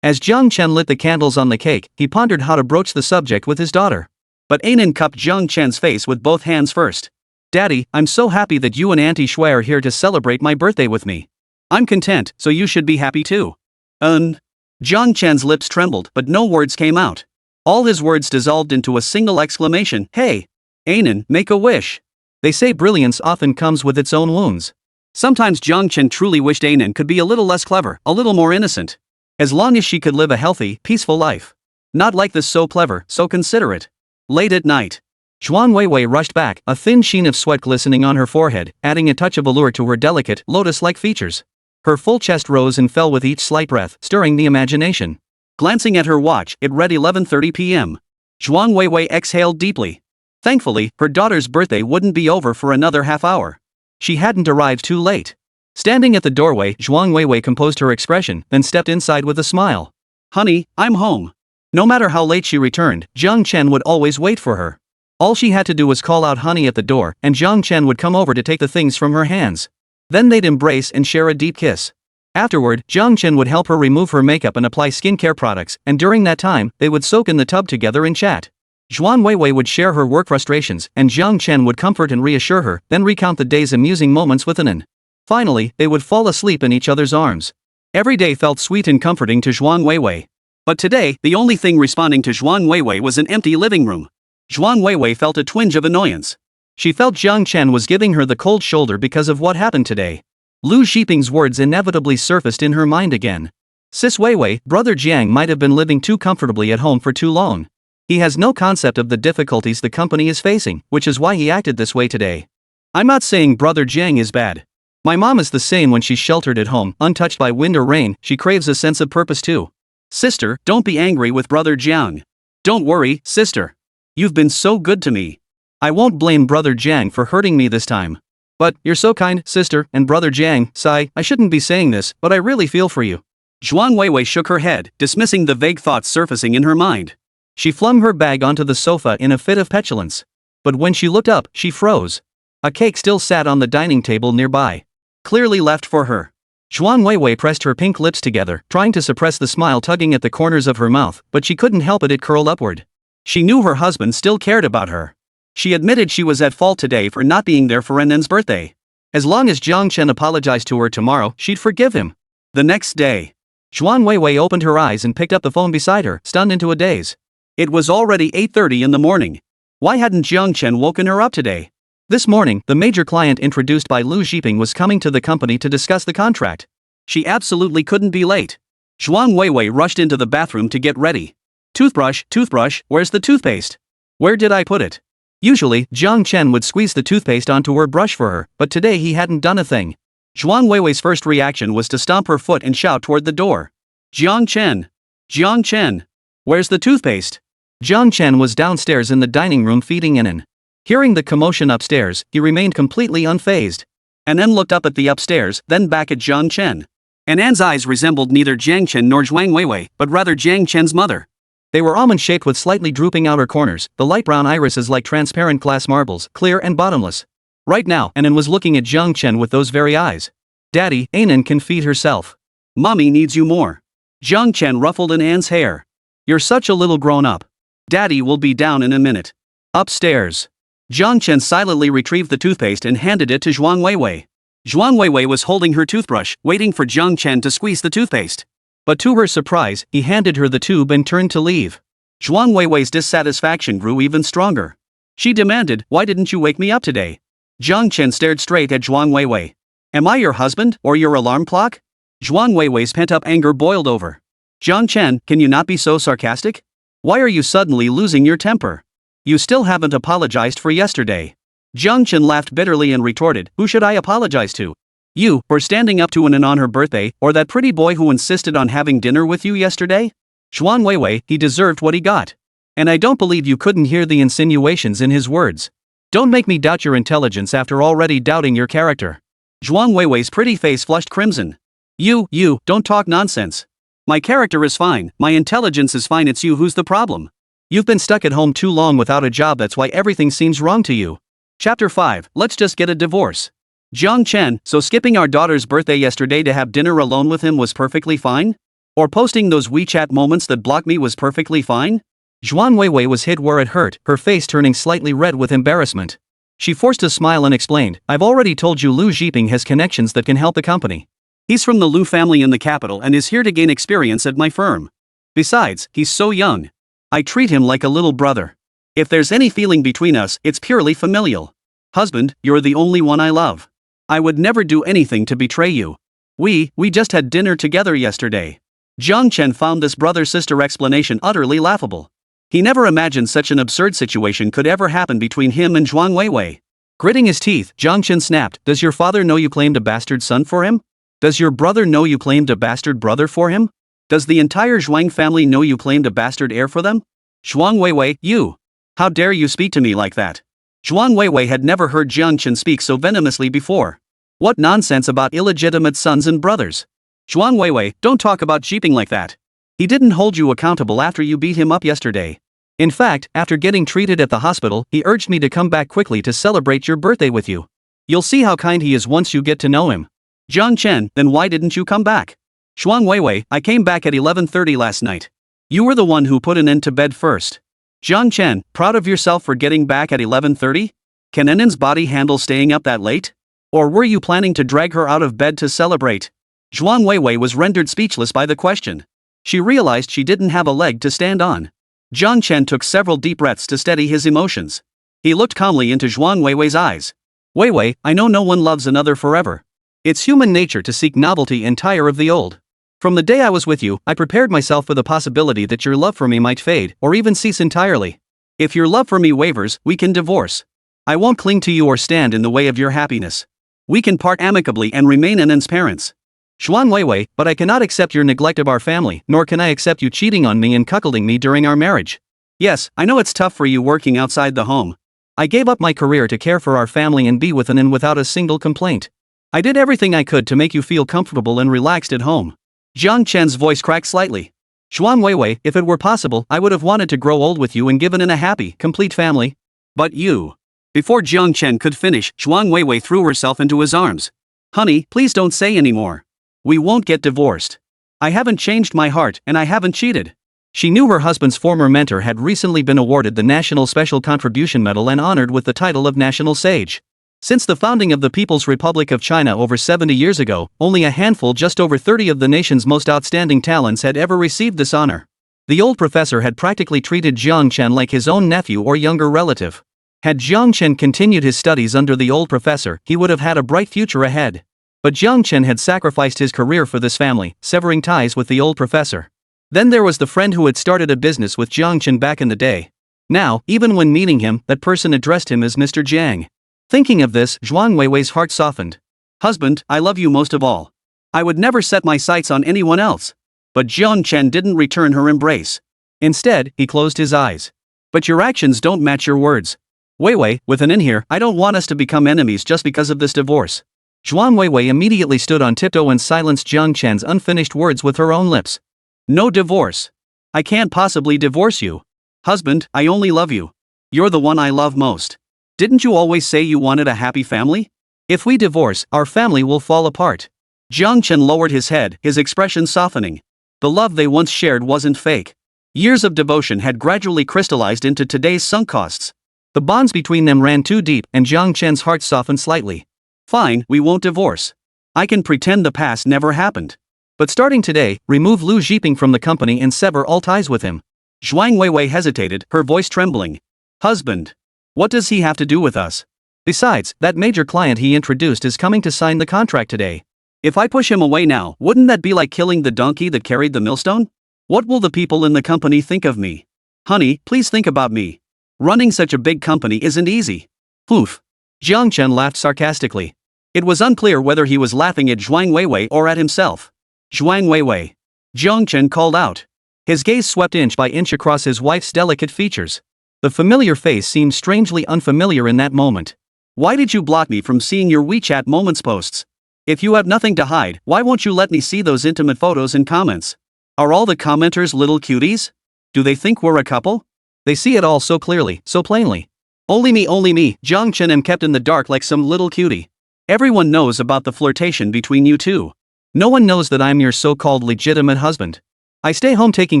As Jiang Chen lit the candles on the cake, he pondered how to broach the subject with his daughter. But Annen cupped Jiang Chen's face with both hands first. Daddy, I'm so happy that you and Auntie Shui are here to celebrate my birthday with me. I'm content, so you should be happy too. Jiang Chen's lips trembled, but no words came out. All his words dissolved into a single exclamation, hey! Annen, make a wish. They say brilliance often comes with its own wounds. Sometimes Jiang Chen truly wished Annen could be a little less clever, a little more innocent. As long as she could live a healthy, peaceful life. Not like this so clever, so considerate. Late at night. Zhuang Weiwei rushed back, a thin sheen of sweat glistening on her forehead, adding a touch of allure to her delicate, lotus-like features. Her full chest rose and fell with each slight breath, stirring the imagination. Glancing at her watch, it read 11:30 p.m. Zhuang Weiwei exhaled deeply. Thankfully, her daughter's birthday wouldn't be over for another half hour. She hadn't arrived too late. Standing at the doorway, Zhuang Weiwei composed her expression, then stepped inside with a smile. Honey, I'm home. No matter how late she returned, Jiang Chen would always wait for her. All she had to do was call out honey at the door, and Jiang Chen would come over to take the things from her hands. Then they'd embrace and share a deep kiss. Afterward, Jiang Chen would help her remove her makeup and apply skincare products, and during that time, they would soak in the tub together and chat. Zhuang Weiwei would share her work frustrations, and Jiang Chen would comfort and reassure her, then recount the day's amusing moments with Annen. Finally, they would fall asleep in each other's arms. Every day felt sweet and comforting to Zhuang Weiwei. But today, the only thing responding to Zhuang Weiwei was an empty living room. Zhuang Weiwei felt a twinge of annoyance. She felt Jiang Chen was giving her the cold shoulder because of what happened today. Lu Xiping's words inevitably surfaced in her mind again. Sis Weiwei, brother Jiang might have been living too comfortably at home for too long. He has no concept of the difficulties the company is facing, which is why he acted this way today. I'm not saying brother Jiang is bad. My mom is the same when she's sheltered at home, untouched by wind or rain, she craves a sense of purpose too. Sister, don't be angry with brother Jiang. Don't worry, sister. You've been so good to me. I won't blame brother Jiang for hurting me this time. But, you're so kind, sister, and brother Jiang, sigh, I shouldn't be saying this, but I really feel for you. Zhuang Weiwei shook her head, dismissing the vague thoughts surfacing in her mind. She flung her bag onto the sofa in a fit of petulance. But when she looked up, she froze. A cake still sat on the dining table nearby. Clearly left for her. Zhuang Weiwei pressed her pink lips together, trying to suppress the smile tugging at the corners of her mouth, but she couldn't help it curled upward. She knew her husband still cared about her. She admitted she was at fault today for not being there for Annen's birthday. As long as Jiang Chen apologized to her tomorrow, she'd forgive him. The next day. Zhuang Weiwei opened her eyes and picked up the phone beside her, stunned into a daze. It was already 8:30 in the morning. Why hadn't Jiang Chen woken her up today? This morning, the major client introduced by Lu Xiping was coming to the company to discuss the contract. She absolutely couldn't be late. Zhuang Weiwei rushed into the bathroom to get ready. Toothbrush, where's the toothpaste? Where did I put it? Usually, Jiang Chen would squeeze the toothpaste onto her brush for her, but today he hadn't done a thing. Zhuang Weiwei's first reaction was to stomp her foot and shout toward the door. Jiang Chen, where's the toothpaste? Jiang Chen was downstairs in the dining room feeding Annen. Hearing the commotion upstairs, he remained completely unfazed. Annen looked up at the upstairs, then back at Jiang Chen. Annen's eyes resembled neither Jiang Chen nor Zhuang Weiwei, but rather Jiang Chen's mother. They were almond-shaped with slightly drooping outer corners, the light brown irises like transparent glass marbles, clear and bottomless. Right now, Annen was looking at Jiang Chen with those very eyes. Daddy, Annen can feed herself. Mommy needs you more. Jiang Chen ruffled Annen's hair. You're such a little grown-up. Daddy will be down in a minute. Upstairs. Jiang Chen silently retrieved the toothpaste and handed it to Zhuang Weiwei. Zhuang Weiwei was holding her toothbrush, waiting for Jiang Chen to squeeze the toothpaste. But to her surprise, he handed her the tube and turned to leave. Zhuang Weiwei's dissatisfaction grew even stronger. She demanded, why didn't you wake me up today? Jiang Chen stared straight at Zhuang Weiwei. Am I your husband, or your alarm clock? Zhuang Weiwei's pent-up anger boiled over. Jiang Chen, can you not be so sarcastic? Why are you suddenly losing your temper? You still haven't apologized for yesterday. Jiang Chen laughed bitterly and retorted, who should I apologize to? You, for standing up to Anan on her birthday, or that pretty boy who insisted on having dinner with you yesterday? Zhuang Weiwei, he deserved what he got. And I don't believe you couldn't hear the insinuations in his words. Don't make me doubt your intelligence after already doubting your character. Zhuang Weiwei's pretty face flushed crimson. You, don't talk nonsense. My character is fine, my intelligence is fine, it's you who's the problem. You've been stuck at home too long without a job, that's why everything seems wrong to you. Chapter 5, let's just get a divorce. Jiang Chen, so skipping our daughter's birthday yesterday to have dinner alone with him was perfectly fine? Or posting those WeChat moments that blocked me was perfectly fine? Zhuang Weiwei was hit where it hurt, her face turning slightly red with embarrassment. She forced a smile and explained, I've already told you Lu Zhiping has connections that can help the company. He's from the Lu family in the capital and is here to gain experience at my firm. Besides, he's so young. I treat him like a little brother. If there's any feeling between us, it's purely familial. Husband, you're the only one I love. I would never do anything to betray you. We just had dinner together yesterday. Jiang Chen found this brother-sister explanation utterly laughable. He never imagined such an absurd situation could ever happen between him and Zhuang Weiwei. Gritting his teeth, Jiang Chen snapped, Does your father know you claimed a bastard son for him? Does your brother know you claimed a bastard brother for him? Does the entire Zhuang family know you claimed a bastard heir for them? Zhuang Weiwei, you! How dare you speak to me like that? Zhuang Weiwei had never heard Jiang Chen speak so venomously before. What nonsense about illegitimate sons and brothers? Zhuang Weiwei, don't talk about Zhiping like that. He didn't hold you accountable after you beat him up yesterday. In fact, after getting treated at the hospital, he urged me to come back quickly to celebrate your birthday with you. You'll see how kind he is once you get to know him. Jiang Chen, then why didn't you come back? Zhuang Weiwei, I came back at 11:30 last night. You were the one who put an end to bed first. Jiang Chen, proud of yourself for getting back at 11:30? Can Enen's body handle staying up that late? Or were you planning to drag her out of bed to celebrate? Zhuang Weiwei was rendered speechless by the question. She realized she didn't have a leg to stand on. Jiang Chen took several deep breaths to steady his emotions. He looked calmly into Zhuang Weiwei's eyes. Weiwei, I know no one loves another forever. It's human nature to seek novelty and tire of the old. From the day I was with you, I prepared myself for the possibility that your love for me might fade, or even cease entirely. If your love for me wavers, we can divorce. I won't cling to you or stand in the way of your happiness. We can part amicably and remain Enen's parents. Zhuang Weiwei, but I cannot accept your neglect of our family, nor can I accept you cheating on me and cuckolding me during our marriage. Yes, I know it's tough for you working outside the home. I gave up my career to care for our family and be with Enen without a single complaint. I did everything I could to make you feel comfortable and relaxed at home. Jiang Chen's voice cracked slightly. Zhuang Weiwei, if it were possible, I would have wanted to grow old with you and given in a happy, complete family. But you. Before Jiang Chen could finish, Zhuang Weiwei threw herself into his arms. Honey, please don't say anymore. We won't get divorced. I haven't changed my heart, and I haven't cheated. She knew her husband's former mentor had recently been awarded the National Special Contribution Medal and honored with the title of National Sage. Since the founding of the People's Republic of China over 70 years ago, only a handful, just over 30 of the nation's most outstanding talents had ever received this honor. The old professor had practically treated Jiang Chen like his own nephew or younger relative. Had Jiang Chen continued his studies under the old professor, he would have had a bright future ahead. But Jiang Chen had sacrificed his career for this family, severing ties with the old professor. Then there was the friend who had started a business with Jiang Chen back in the day. Now, even when meeting him, that person addressed him as Mr. Jiang. Thinking of this, Zhuang Weiwei's heart softened. Husband, I love you most of all. I would never set my sights on anyone else. But Jiang Chen didn't return her embrace. Instead, he closed his eyes. But your actions don't match your words. Weiwei, with an in here, I don't want us to become enemies just because of this divorce. Zhuang Weiwei immediately stood on tiptoe and silenced Jiang Chen's unfinished words with her own lips. No divorce. I can't possibly divorce you. Husband, I only love you. You're the one I love most. Didn't you always say you wanted a happy family? If we divorce, our family will fall apart. Jiang Chen lowered his head, his expression softening. The love they once shared wasn't fake. Years of devotion had gradually crystallized into today's sunk costs. The bonds between them ran too deep, and Jiang Chen's heart softened slightly. Fine, we won't divorce. I can pretend the past never happened. But starting today, remove Lu Zhiping from the company and sever all ties with him. Zhuang Weiwei hesitated, her voice trembling. Husband. What does he have to do with us? Besides, that major client he introduced is coming to sign the contract today. If I push him away now, wouldn't that be like killing the donkey that carried the millstone? What will the people in the company think of me? Honey, please think about me. Running such a big company isn't easy. Poof. Jiang Chen laughed sarcastically. It was unclear whether he was laughing at Zhuang Weiwei or at himself. Zhuang Weiwei. Jiang Chen called out. His gaze swept inch by inch across his wife's delicate features. The familiar face seemed strangely unfamiliar in that moment. Why did you block me from seeing your WeChat Moments posts? If you have nothing to hide, why won't you let me see those intimate photos and comments? Are all the commenters little cuties? Do they think we're a couple? They see it all so clearly, so plainly. Only me, Jiang Chen am kept in the dark like some little cutie. Everyone knows about the flirtation between you two. No one knows that I'm your so-called legitimate husband. I stay home taking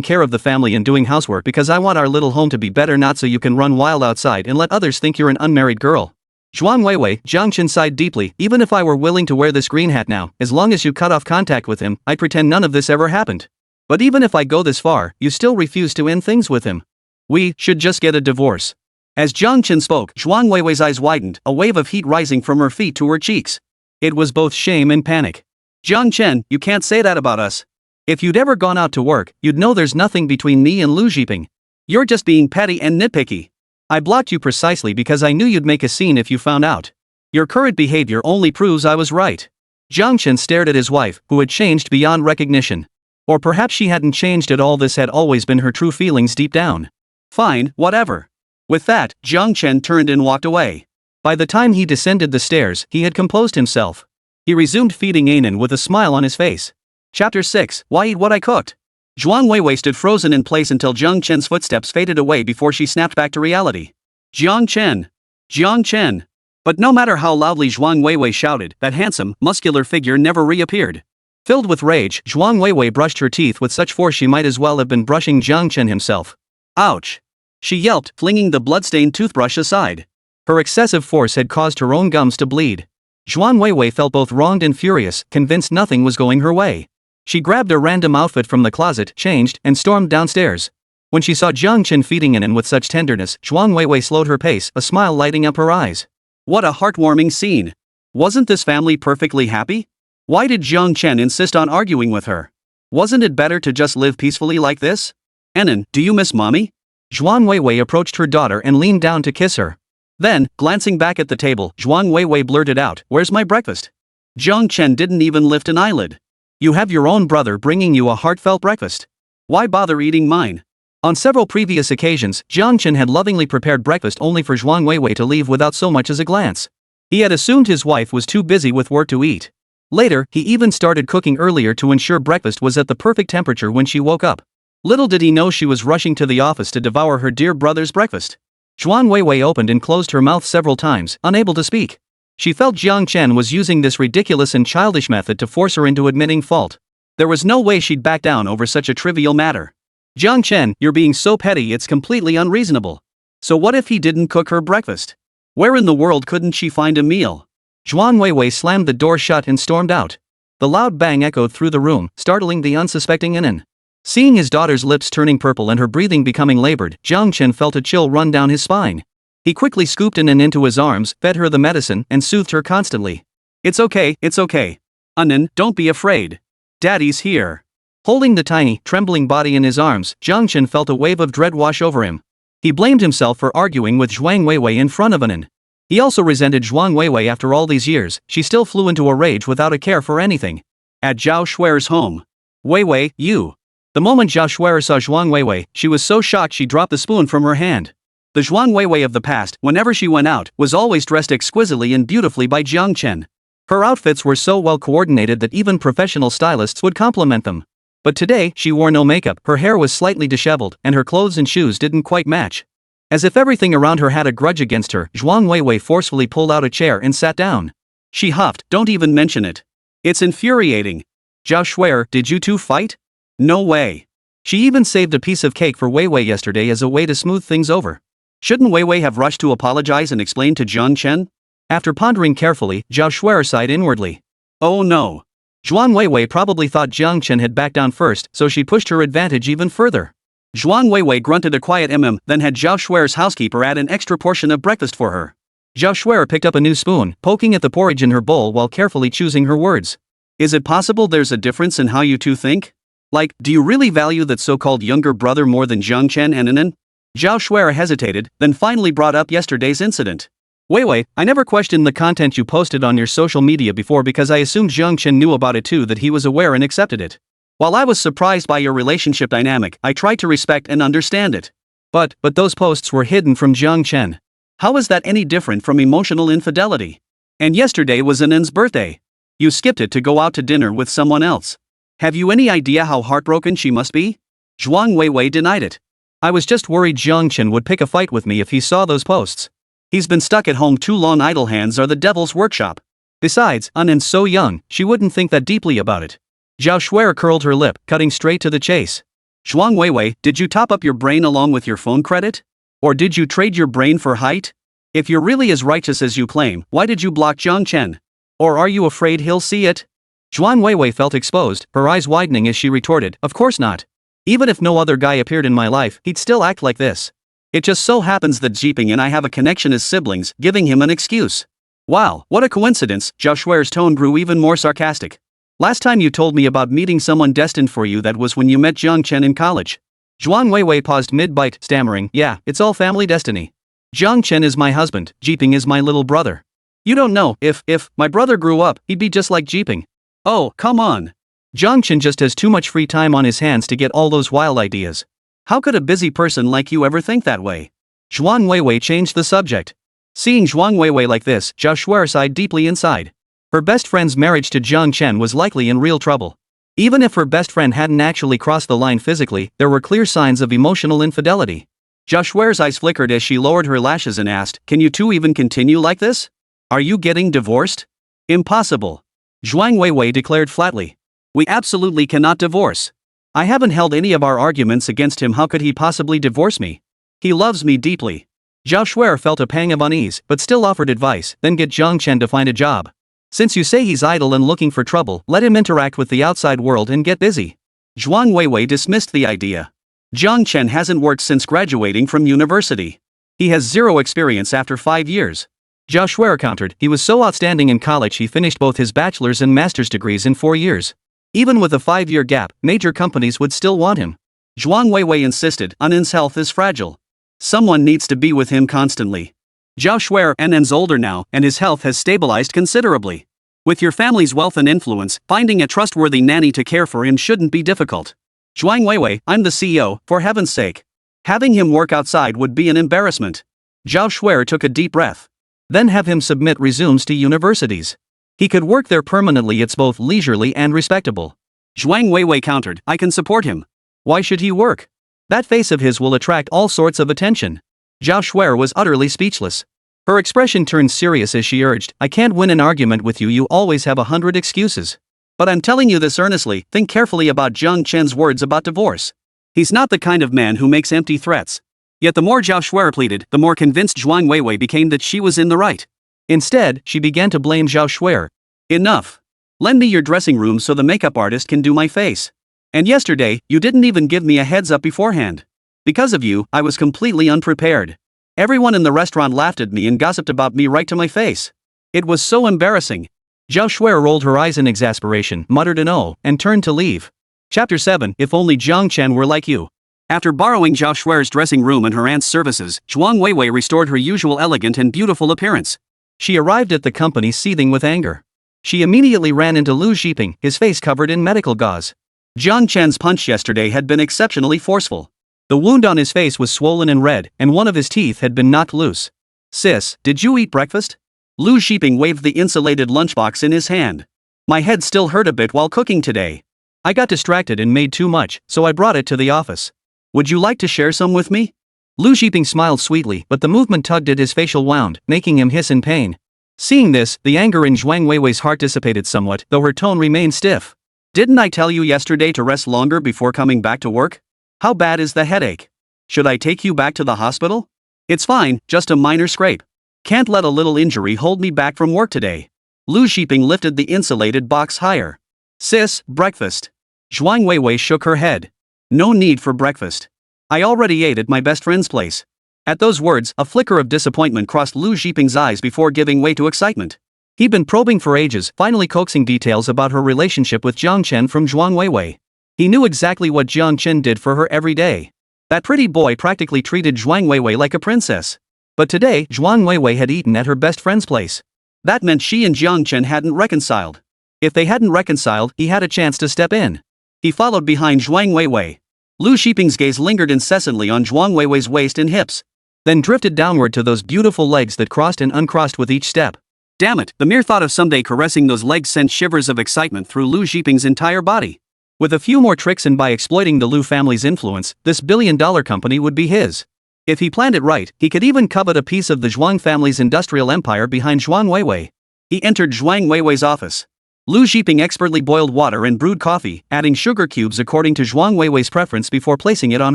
care of the family and doing housework because I want our little home to be better, not so you can run wild outside and let others think you're an unmarried girl. Zhuang Weiwei. Jiang Chen sighed deeply. Even if I were willing to wear this green hat now, as long as you cut off contact with him, I'd pretend none of this ever happened. But even if I go this far, you still refuse to end things with him. We should just get a divorce. As Jiang Chen spoke, Zhuang Weiwei's eyes widened, a wave of heat rising from her feet to her cheeks. It was both shame and panic. Jiang Chen, you can't say that about us. If you'd ever gone out to work, you'd know there's nothing between me and Lu Zhiping. You're just being petty and nitpicky. I blocked you precisely because I knew you'd make a scene if you found out. Your current behavior only proves I was right. Jiang Chen stared at his wife, who had changed beyond recognition. Or perhaps she hadn't changed at all, this had always been her true feelings deep down. Fine, whatever. With that, Jiang Chen turned and walked away. By the time he descended the stairs, he had composed himself. He resumed feeding Anan with a smile on his face. Chapter 6, Why Eat What I Cooked? Zhuang Weiwei stood frozen in place until Jiang Chen's footsteps faded away before she snapped back to reality. Jiang Chen! Jiang Chen! But no matter how loudly Zhuang Weiwei shouted, that handsome, muscular figure never reappeared. Filled with rage, Zhuang Weiwei brushed her teeth with such force she might as well have been brushing Jiang Chen himself. Ouch! She yelped, flinging the blood-stained toothbrush aside. Her excessive force had caused her own gums to bleed. Zhuang Weiwei felt both wronged and furious, convinced nothing was going her way. She grabbed a random outfit from the closet, changed, and stormed downstairs. When she saw Jiang Chen feeding Anan with such tenderness, Zhuang Weiwei slowed her pace, a smile lighting up her eyes. What a heartwarming scene! Wasn't this family perfectly happy? Why did Jiang Chen insist on arguing with her? Wasn't it better to just live peacefully like this? Anan, do you miss mommy? Zhuang Weiwei approached her daughter and leaned down to kiss her. Then, glancing back at the table, Zhuang Weiwei blurted out, Where's my breakfast? Jiang Chen didn't even lift an eyelid. You have your own brother bringing you a heartfelt breakfast. Why bother eating mine? On several previous occasions, Jiang Chen had lovingly prepared breakfast only for Zhuang Weiwei to leave without so much as a glance. He had assumed his wife was too busy with work to eat. Later, he even started cooking earlier to ensure breakfast was at the perfect temperature when she woke up. Little did he know she was rushing to the office to devour her dear brother's breakfast. Zhuang Weiwei opened and closed her mouth several times, unable to speak. She felt Jiang Chen was using this ridiculous and childish method to force her into admitting fault. There was no way she'd back down over such a trivial matter. Jiang Chen, you're being so petty it's completely unreasonable. So what if he didn't cook her breakfast? Where in the world couldn't she find a meal? Zhuang Weiwei slammed the door shut and stormed out. The loud bang echoed through the room, startling the unsuspecting Anan. Seeing his daughter's lips turning purple and her breathing becoming labored, Jiang Chen felt a chill run down his spine. He quickly scooped Anan into his arms, fed her the medicine, and soothed her constantly. It's okay. Anan, don't be afraid. Daddy's here. Holding the tiny, trembling body in his arms, Jiang Chen felt a wave of dread wash over him. He blamed himself for arguing with Zhuang Weiwei in front of Anan. He also resented Zhuang Weiwei. After all these years, she still flew into a rage without a care for anything. At Zhao Shuer's home. Weiwei, you. The moment Zhao Shuer saw Zhuang Weiwei, she was so shocked she dropped the spoon from her hand. The Zhuang Weiwei of the past, whenever she went out, was always dressed exquisitely and beautifully by Jiang Chen. Her outfits were so well coordinated that even professional stylists would compliment them. But today, she wore no makeup, her hair was slightly disheveled, and her clothes and shoes didn't quite match. As if everything around her had a grudge against her, Zhuang Weiwei forcefully pulled out a chair and sat down. She huffed, Don't even mention it. It's infuriating. Zhao Shuer, did you two fight? No way. She even saved a piece of cake for Weiwei yesterday as a way to smooth things over. Shouldn't Weiwei have rushed to apologize and explain to Jiang Chen? After pondering carefully, Zhao Shuer sighed inwardly. Oh no. Zhuang Weiwei probably thought Jiang Chen had backed down first, so she pushed her advantage even further. Zhuang Weiwei grunted a quiet then had Zhao Shuer's housekeeper add an extra portion of breakfast for her. Zhao Shuer picked up a new spoon, poking at the porridge in her bowl while carefully choosing her words. Is it possible there's a difference in how you two think? Like, do you really value that so-called younger brother more than Jiang Chen and Anan? Zhao Shuer hesitated, then finally brought up yesterday's incident. Wei, I never questioned the content you posted on your social media before because I assumed Jiang Chen knew about it too, that he was aware and accepted it. While I was surprised by your relationship dynamic, I tried to respect and understand it. But those posts were hidden from Jiang Chen. How is that any different from emotional infidelity? And yesterday was Anan's birthday. You skipped it to go out to dinner with someone else. Have you any idea how heartbroken she must be? Zhuang Weiwei denied it. I was just worried Jiang Chen would pick a fight with me if he saw those posts. He's been stuck at home too long. Idle hands are the devil's workshop. Besides, Anan's so young, she wouldn't think that deeply about it. Zhao Shuer curled her lip, cutting straight to the chase. Zhuang Weiwei, did you top up your brain along with your phone credit? Or did you trade your brain for height? If you're really as righteous as you claim, why did you block Jiang Chen? Or are you afraid he'll see it? Zhuang Weiwei felt exposed, her eyes widening as she retorted, of course not. Even if no other guy appeared in my life, he'd still act like this. It just so happens that Jiping and I have a connection as siblings, giving him an excuse. Wow, what a coincidence. Zhao Shuer's tone grew even more sarcastic. Last time you told me about meeting someone destined for you, that was when you met Jiang Chen in college. Zhuang Weiwei paused mid-bite, stammering, yeah, it's all family destiny. Jiang Chen is my husband, Jiping is my little brother. You don't know, if my brother grew up, he'd be just like Jiping. Oh, come on. Jiang Chen just has too much free time on his hands to get all those wild ideas. How could a busy person like you ever think that way? Zhuang Weiwei changed the subject. Seeing Zhuang Weiwei like this, Zhao Shuer sighed deeply inside. Her best friend's marriage to Jiang Chen was likely in real trouble. Even if her best friend hadn't actually crossed the line physically, there were clear signs of emotional infidelity. Zhao Shuer's eyes flickered as she lowered her lashes and asked, can you two even continue like this? Are you getting divorced? Impossible. Zhuang Weiwei declared flatly. We absolutely cannot divorce. I haven't held any of our arguments against him. How could he possibly divorce me? He loves me deeply. Zhao Shuer felt a pang of unease, but still offered advice, then get Jiang Chen to find a job. Since you say he's idle and looking for trouble, let him interact with the outside world and get busy. Zhuang Weiwei dismissed the idea. Jiang Chen hasn't worked since graduating from university. He has zero experience after 5 years. Zhao Shuer countered, he was so outstanding in college he finished both his bachelor's and master's degrees in 4 years. Even with a 5-year gap, major companies would still want him. Zhuang Weiwei insisted, Anan's health is fragile. Someone needs to be with him constantly. Zhao Shuer, Anan's older now, and his health has stabilized considerably. With your family's wealth and influence, finding a trustworthy nanny to care for him shouldn't be difficult. Zhuang Weiwei, I'm the CEO, for heaven's sake. Having him work outside would be an embarrassment. Zhao Shuer took a deep breath. Then have him submit resumes to universities. He could work there permanently, it's both leisurely and respectable. Zhuang Weiwei countered, I can support him. Why should he work? That face of his will attract all sorts of attention. Zhao Shuer was utterly speechless. Her expression turned serious as she urged, I can't win an argument with you, you always have 100 excuses. But I'm telling you this earnestly, think carefully about Jiang Chen's words about divorce. He's not the kind of man who makes empty threats. Yet the more Zhao Shuer pleaded, the more convinced Zhuang Weiwei became that she was in the right. Instead, she began to blame Zhao Shuer. Enough. Lend me your dressing room so the makeup artist can do my face. And yesterday, you didn't even give me a heads up beforehand. Because of you, I was completely unprepared. Everyone in the restaurant laughed at me and gossiped about me right to my face. It was so embarrassing. Zhao Shuer rolled her eyes in exasperation, muttered an "oh," and turned to leave. Chapter 7, If only Jiang Chen were like you. After borrowing Zhao Shuer's dressing room and her aunt's services, Zhuang Weiwei restored her usual elegant and beautiful appearance. She arrived at the company seething with anger. She immediately ran into Lu Zhiping, his face covered in medical gauze. Jiang Chen's punch yesterday had been exceptionally forceful. The wound on his face was swollen and red, and one of his teeth had been knocked loose. Sis, did you eat breakfast? Lu Zhiping waved the insulated lunchbox in his hand. My head still hurt a bit while cooking today. I got distracted and made too much, so I brought it to the office. Would you like to share some with me? Lu Zhiping smiled sweetly, but the movement tugged at his facial wound, making him hiss in pain. Seeing this, the anger in Zhuang Weiwei's heart dissipated somewhat, though her tone remained stiff. Didn't I tell you yesterday to rest longer before coming back to work? How bad is the headache? Should I take you back to the hospital? It's fine, just a minor scrape. Can't let a little injury hold me back from work today. Lu Zhiping lifted the insulated box higher. Sis, breakfast. Zhuang Weiwei shook her head. No need for breakfast. I already ate at my best friend's place. At those words, a flicker of disappointment crossed Lu Zhiping's eyes before giving way to excitement. He'd been probing for ages, finally coaxing details about her relationship with Jiang Chen from Zhuang Weiwei. He knew exactly what Jiang Chen did for her every day. That pretty boy practically treated Zhuang Weiwei like a princess. But today, Zhuang Weiwei had eaten at her best friend's place. That meant she and Jiang Chen hadn't reconciled. If they hadn't reconciled, he had a chance to step in. He followed behind Zhuang Weiwei. Lu Zhiping's gaze lingered incessantly on Zhuang Weiwei's waist and hips, then drifted downward to those beautiful legs that crossed and uncrossed with each step. Damn it, the mere thought of someday caressing those legs sent shivers of excitement through Lu Zhiping's entire body. With a few more tricks and by exploiting the Lu family's influence, this billion-dollar company would be his. If he planned it right, he could even covet a piece of the Zhuang family's industrial empire behind Zhuang Weiwei. He entered Zhuang Weiwei's office. Lu Zhiping expertly boiled water and brewed coffee, adding sugar cubes according to Zhuang Weiwei's preference before placing it on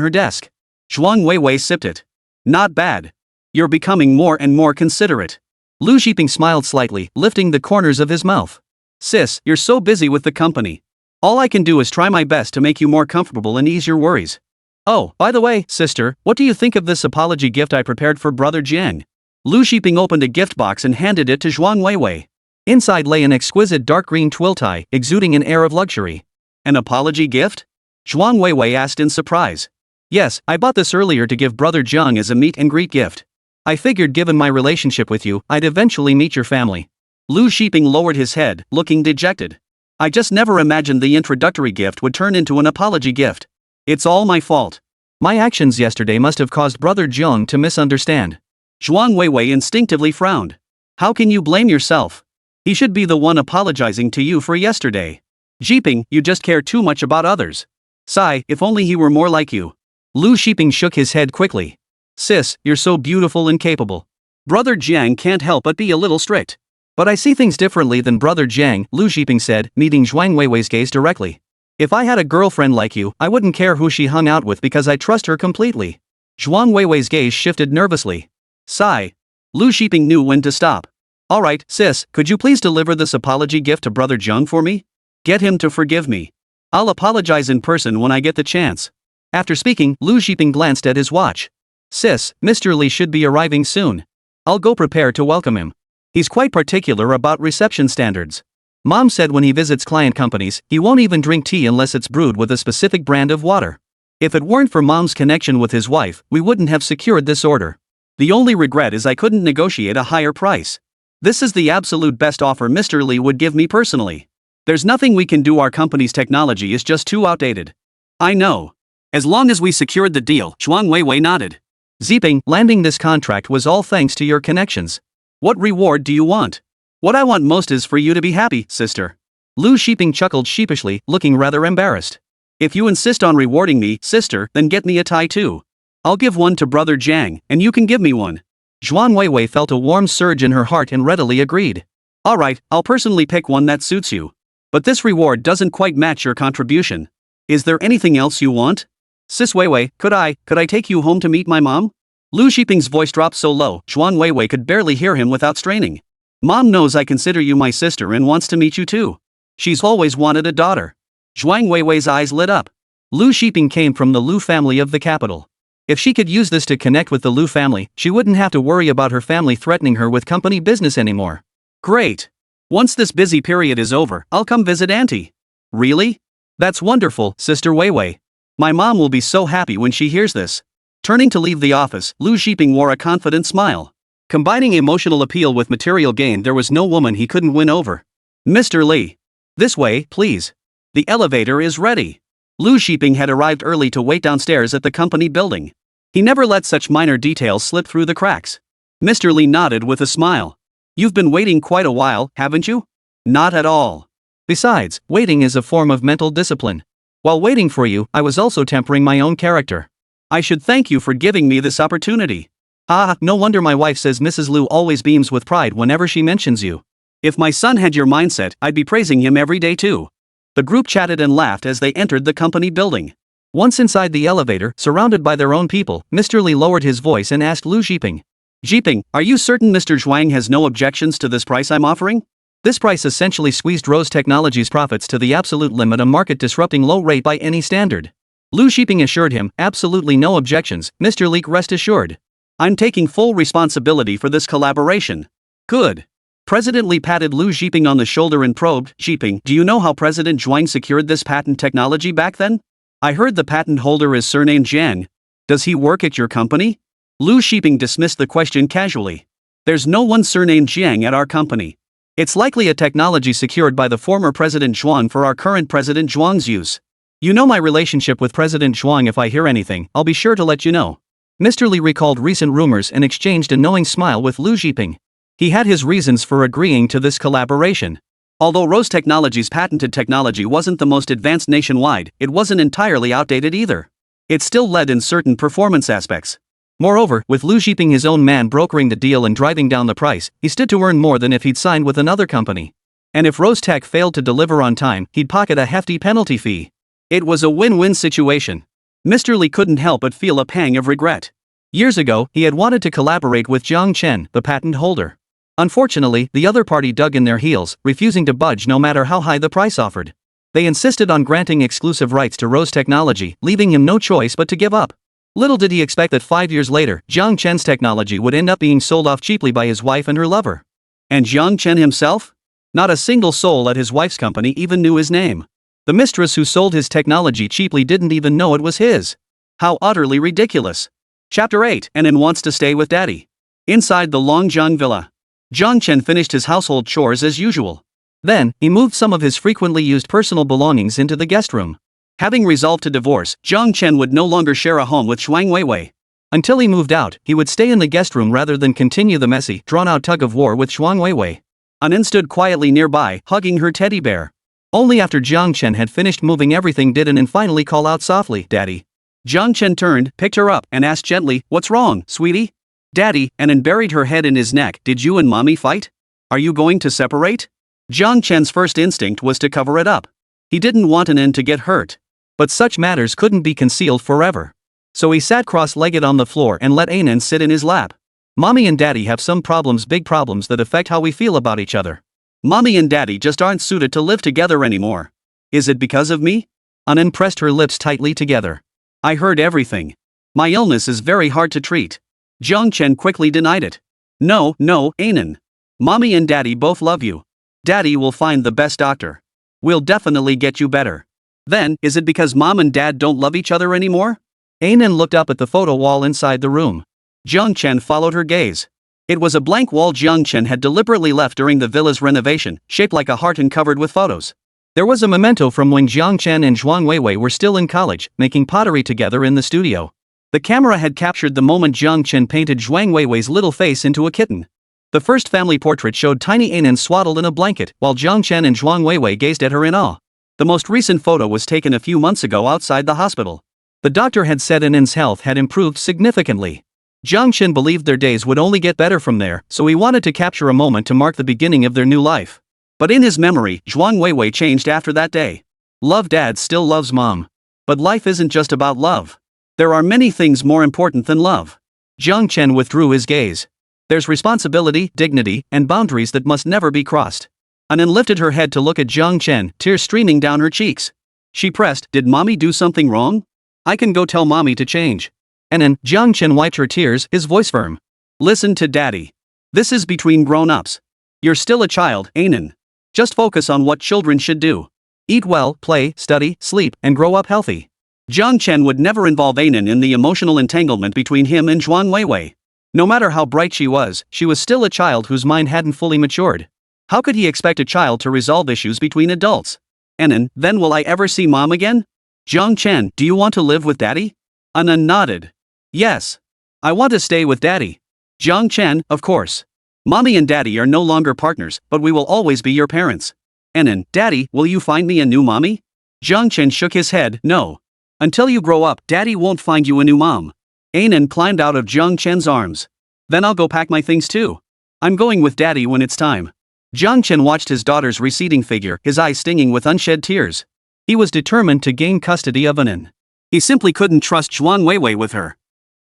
her desk. Zhuang Weiwei sipped it. Not bad. You're becoming more and more considerate. Lu Zhiping smiled slightly, lifting the corners of his mouth. Sis, you're so busy with the company. All I can do is try my best to make you more comfortable and ease your worries. Oh, by the way, sister, what do you think of this apology gift I prepared for Brother Jiang? Lu Zhiping opened a gift box and handed it to Zhuang Weiwei. Inside lay an exquisite dark green twill tie, exuding an air of luxury. An apology gift? Zhuang Weiwei asked in surprise. Yes, I bought this earlier to give Brother Jiang as a meet and greet gift. I figured given my relationship with you, I'd eventually meet your family. Lu Zhiping lowered his head, looking dejected. I just never imagined the introductory gift would turn into an apology gift. It's all my fault. My actions yesterday must have caused Brother Jiang to misunderstand. Zhuang Weiwei instinctively frowned. How can you blame yourself? He should be the one apologizing to you for yesterday. Zhiping, you just care too much about others. Sigh, if only he were more like you. Lu Zhiping shook his head quickly. Sis, you're so beautiful and capable. Brother Jiang can't help but be a little strict. But I see things differently than Brother Jiang, Lu Zhiping said, meeting Zhuang Weiwei's gaze directly. If I had a girlfriend like you, I wouldn't care who she hung out with because I trust her completely. Zhuang Weiwei's gaze shifted nervously. Sigh. Lu Zhiping knew when to stop. Alright, sis, could you please deliver this apology gift to Brother Jiang for me? Get him to forgive me. I'll apologize in person when I get the chance. After speaking, Lu Zhiping glanced at his watch. Sis, Mr. Li should be arriving soon. I'll go prepare to welcome him. He's quite particular about reception standards. Mom said when he visits client companies, he won't even drink tea unless it's brewed with a specific brand of water. If it weren't for Mom's connection with his wife, we wouldn't have secured this order. The only regret is I couldn't negotiate a higher price. This is the absolute best offer Mr. Li would give me personally. There's nothing we can do, our company's technology is just too outdated. I know. As long as we secured the deal, Zhuang Weiwei nodded. Zhiping, landing this contract was all thanks to your connections. What reward do you want? What I want most is for you to be happy, sister. Lu Zhiping chuckled sheepishly, looking rather embarrassed. If you insist on rewarding me, sister, then get me a tie too. I'll give one to Brother Jiang, and you can give me one. Zhuang Weiwei felt a warm surge in her heart and readily agreed. Alright, I'll personally pick one that suits you. But this reward doesn't quite match your contribution. Is there anything else you want? Sis Weiwei, could I take you home to meet my mom? Lu Zhiping's voice dropped so low, Zhuang Weiwei could barely hear him without straining. Mom knows I consider you my sister and wants to meet you too. She's always wanted a daughter. Zhuang Weiwei's eyes lit up. Lu Zhiping came from the Lu family of the capital. If she could use this to connect with the Lu family, she wouldn't have to worry about her family threatening her with company business anymore. Great. Once this busy period is over, I'll come visit Auntie. Really? That's wonderful, Sister Weiwei. My mom will be so happy when she hears this. Turning to leave the office, Lu Zhiping wore a confident smile. Combining emotional appeal with material gain, there was no woman he couldn't win over. Mr. Li. This way, please. The elevator is ready. Lu Zhiping had arrived early to wait downstairs at the company building. He never let such minor details slip through the cracks. Mr. Li nodded with a smile. You've been waiting quite a while, haven't you? Not at all. Besides, waiting is a form of mental discipline. While waiting for you, I was also tempering my own character. I should thank you for giving me this opportunity. Ah, no wonder my wife says Mrs. Lu always beams with pride whenever she mentions you. If my son had your mindset, I'd be praising him every day too. The group chatted and laughed as they entered the company building. Once inside the elevator, surrounded by their own people, Mr. Li lowered his voice and asked Lu Zhiping. Zhiping, are you certain Mr. Zhuang has no objections to this price I'm offering? This price essentially squeezed Rose Technologies' profits to the absolute limit, a market-disrupting low rate by any standard. Lu Zhiping assured him, absolutely no objections, Mr. Li, rest assured. I'm taking full responsibility for this collaboration. Good. President Li patted Lu Zhiping on the shoulder and probed, Zhiping, do you know how President Zhuang secured this patent technology back then? I heard the patent holder is surnamed Jiang. Does he work at your company? Lu Zhiping dismissed the question casually. There's no one surnamed Jiang at our company. It's likely a technology secured by the former President Zhuang for our current President Zhuang's use. You know my relationship with President Zhuang. If I hear anything, I'll be sure to let you know. Mr. Li recalled recent rumors and exchanged a knowing smile with Lu Zhiping. He had his reasons for agreeing to this collaboration. Although Rose Technology's patented technology wasn't the most advanced nationwide, it wasn't entirely outdated either. It still led in certain performance aspects. Moreover, with Lu Zhiping his own man brokering the deal and driving down the price, he stood to earn more than if he'd signed with another company. And if Rose Tech failed to deliver on time, he'd pocket a hefty penalty fee. It was a win-win situation. Mr. Li couldn't help but feel a pang of regret. Years ago, he had wanted to collaborate with Jiang Chen, the patent holder. Unfortunately, the other party dug in their heels, refusing to budge no matter how high the price offered. They insisted on granting exclusive rights to Rose Technology, leaving him no choice but to give up. Little did he expect that 5 years later, Jiang Chen's technology would end up being sold off cheaply by his wife and her lover. And Jiang Chen himself? Not a single soul at his wife's company even knew his name. The mistress who sold his technology cheaply didn't even know it was his. How utterly ridiculous. Chapter 8. Anan wants to stay with Daddy. Inside the Longjiang villa, Jiang Chen finished his household chores as usual. Then, he moved some of his frequently used personal belongings into the guest room. Having resolved to divorce, Jiang Chen would no longer share a home with Shuang Weiwei. Until he moved out, he would stay in the guest room rather than continue the messy, drawn-out tug-of-war with Shuang Weiwei. Anan stood quietly nearby, hugging her teddy bear. Only after Jiang Chen had finished moving everything did Anan finally call out softly, Daddy. Jiang Chen turned, picked her up, and asked gently, What's wrong, sweetie? Daddy, Anan buried her head in his neck. Did you and Mommy fight? Are you going to separate? Jiang Chen's first instinct was to cover it up. He didn't want Anan to get hurt. But such matters couldn't be concealed forever. So he sat cross-legged on the floor and let Anan sit in his lap. Mommy and Daddy have some problems, big problems that affect how we feel about each other. Mommy and Daddy just aren't suited to live together anymore. Is it because of me? Anan pressed her lips tightly together. I heard everything. My illness is very hard to treat. Jiang Chen quickly denied it. No, Anan. Mommy and Daddy both love you. Daddy will find the best doctor. We'll definitely get you better. Then, is it because Mom and Dad don't love each other anymore? Anan looked up at the photo wall inside the room. Jiang Chen followed her gaze. It was a blank wall Jiang Chen had deliberately left during the villa's renovation, shaped like a heart and covered with photos. There was a memento from when Jiang Chen and Shuang Weiwei were still in college, making pottery together in the studio. The camera had captured the moment Jiang Chen painted Shuang Weiwei's little face into a kitten. The first family portrait showed tiny Anan swaddled in a blanket, while Jiang Chen and Shuang Weiwei gazed at her in awe. The most recent photo was taken a few months ago outside the hospital. The doctor had said Anan's health had improved significantly. Jiang Chen believed their days would only get better from there, so he wanted to capture a moment to mark the beginning of their new life. But in his memory, Shuang Weiwei changed after that day. Love Dad still loves Mom. But life isn't just about love. There are many things more important than love. Jiang Chen withdrew his gaze. There's responsibility, dignity, and boundaries that must never be crossed. Anan lifted her head to look at Jiang Chen, tears streaming down her cheeks. She pressed, Did Mommy do something wrong? I can go tell Mommy to change. Anan, Jiang Chen wiped her tears, his voice firm. Listen to Daddy. This is between grown-ups. You're still a child, Anan. Just focus on what children should do. Eat well, play, study, sleep, and grow up healthy. Jiang Chen would never involve Anan in the emotional entanglement between him and Shuang Weiwei. No matter how bright she was still a child whose mind hadn't fully matured. How could he expect a child to resolve issues between adults? Anan, then will I ever see Mom again? Jiang Chen, do you want to live with Daddy? Anan nodded. Yes. I want to stay with Daddy. Jiang Chen, of course. Mommy and Daddy are no longer partners, but we will always be your parents. Anan, Daddy, will you find me a new mommy? Jiang Chen shook his head, no. Until you grow up, Daddy won't find you a new mom. Anan climbed out of Jiang Chen's arms. Then I'll go pack my things too. I'm going with Daddy when it's time. Jiang Chen watched his daughter's receding figure, his eyes stinging with unshed tears. He was determined to gain custody of Anan. He simply couldn't trust Shuang Weiwei with her.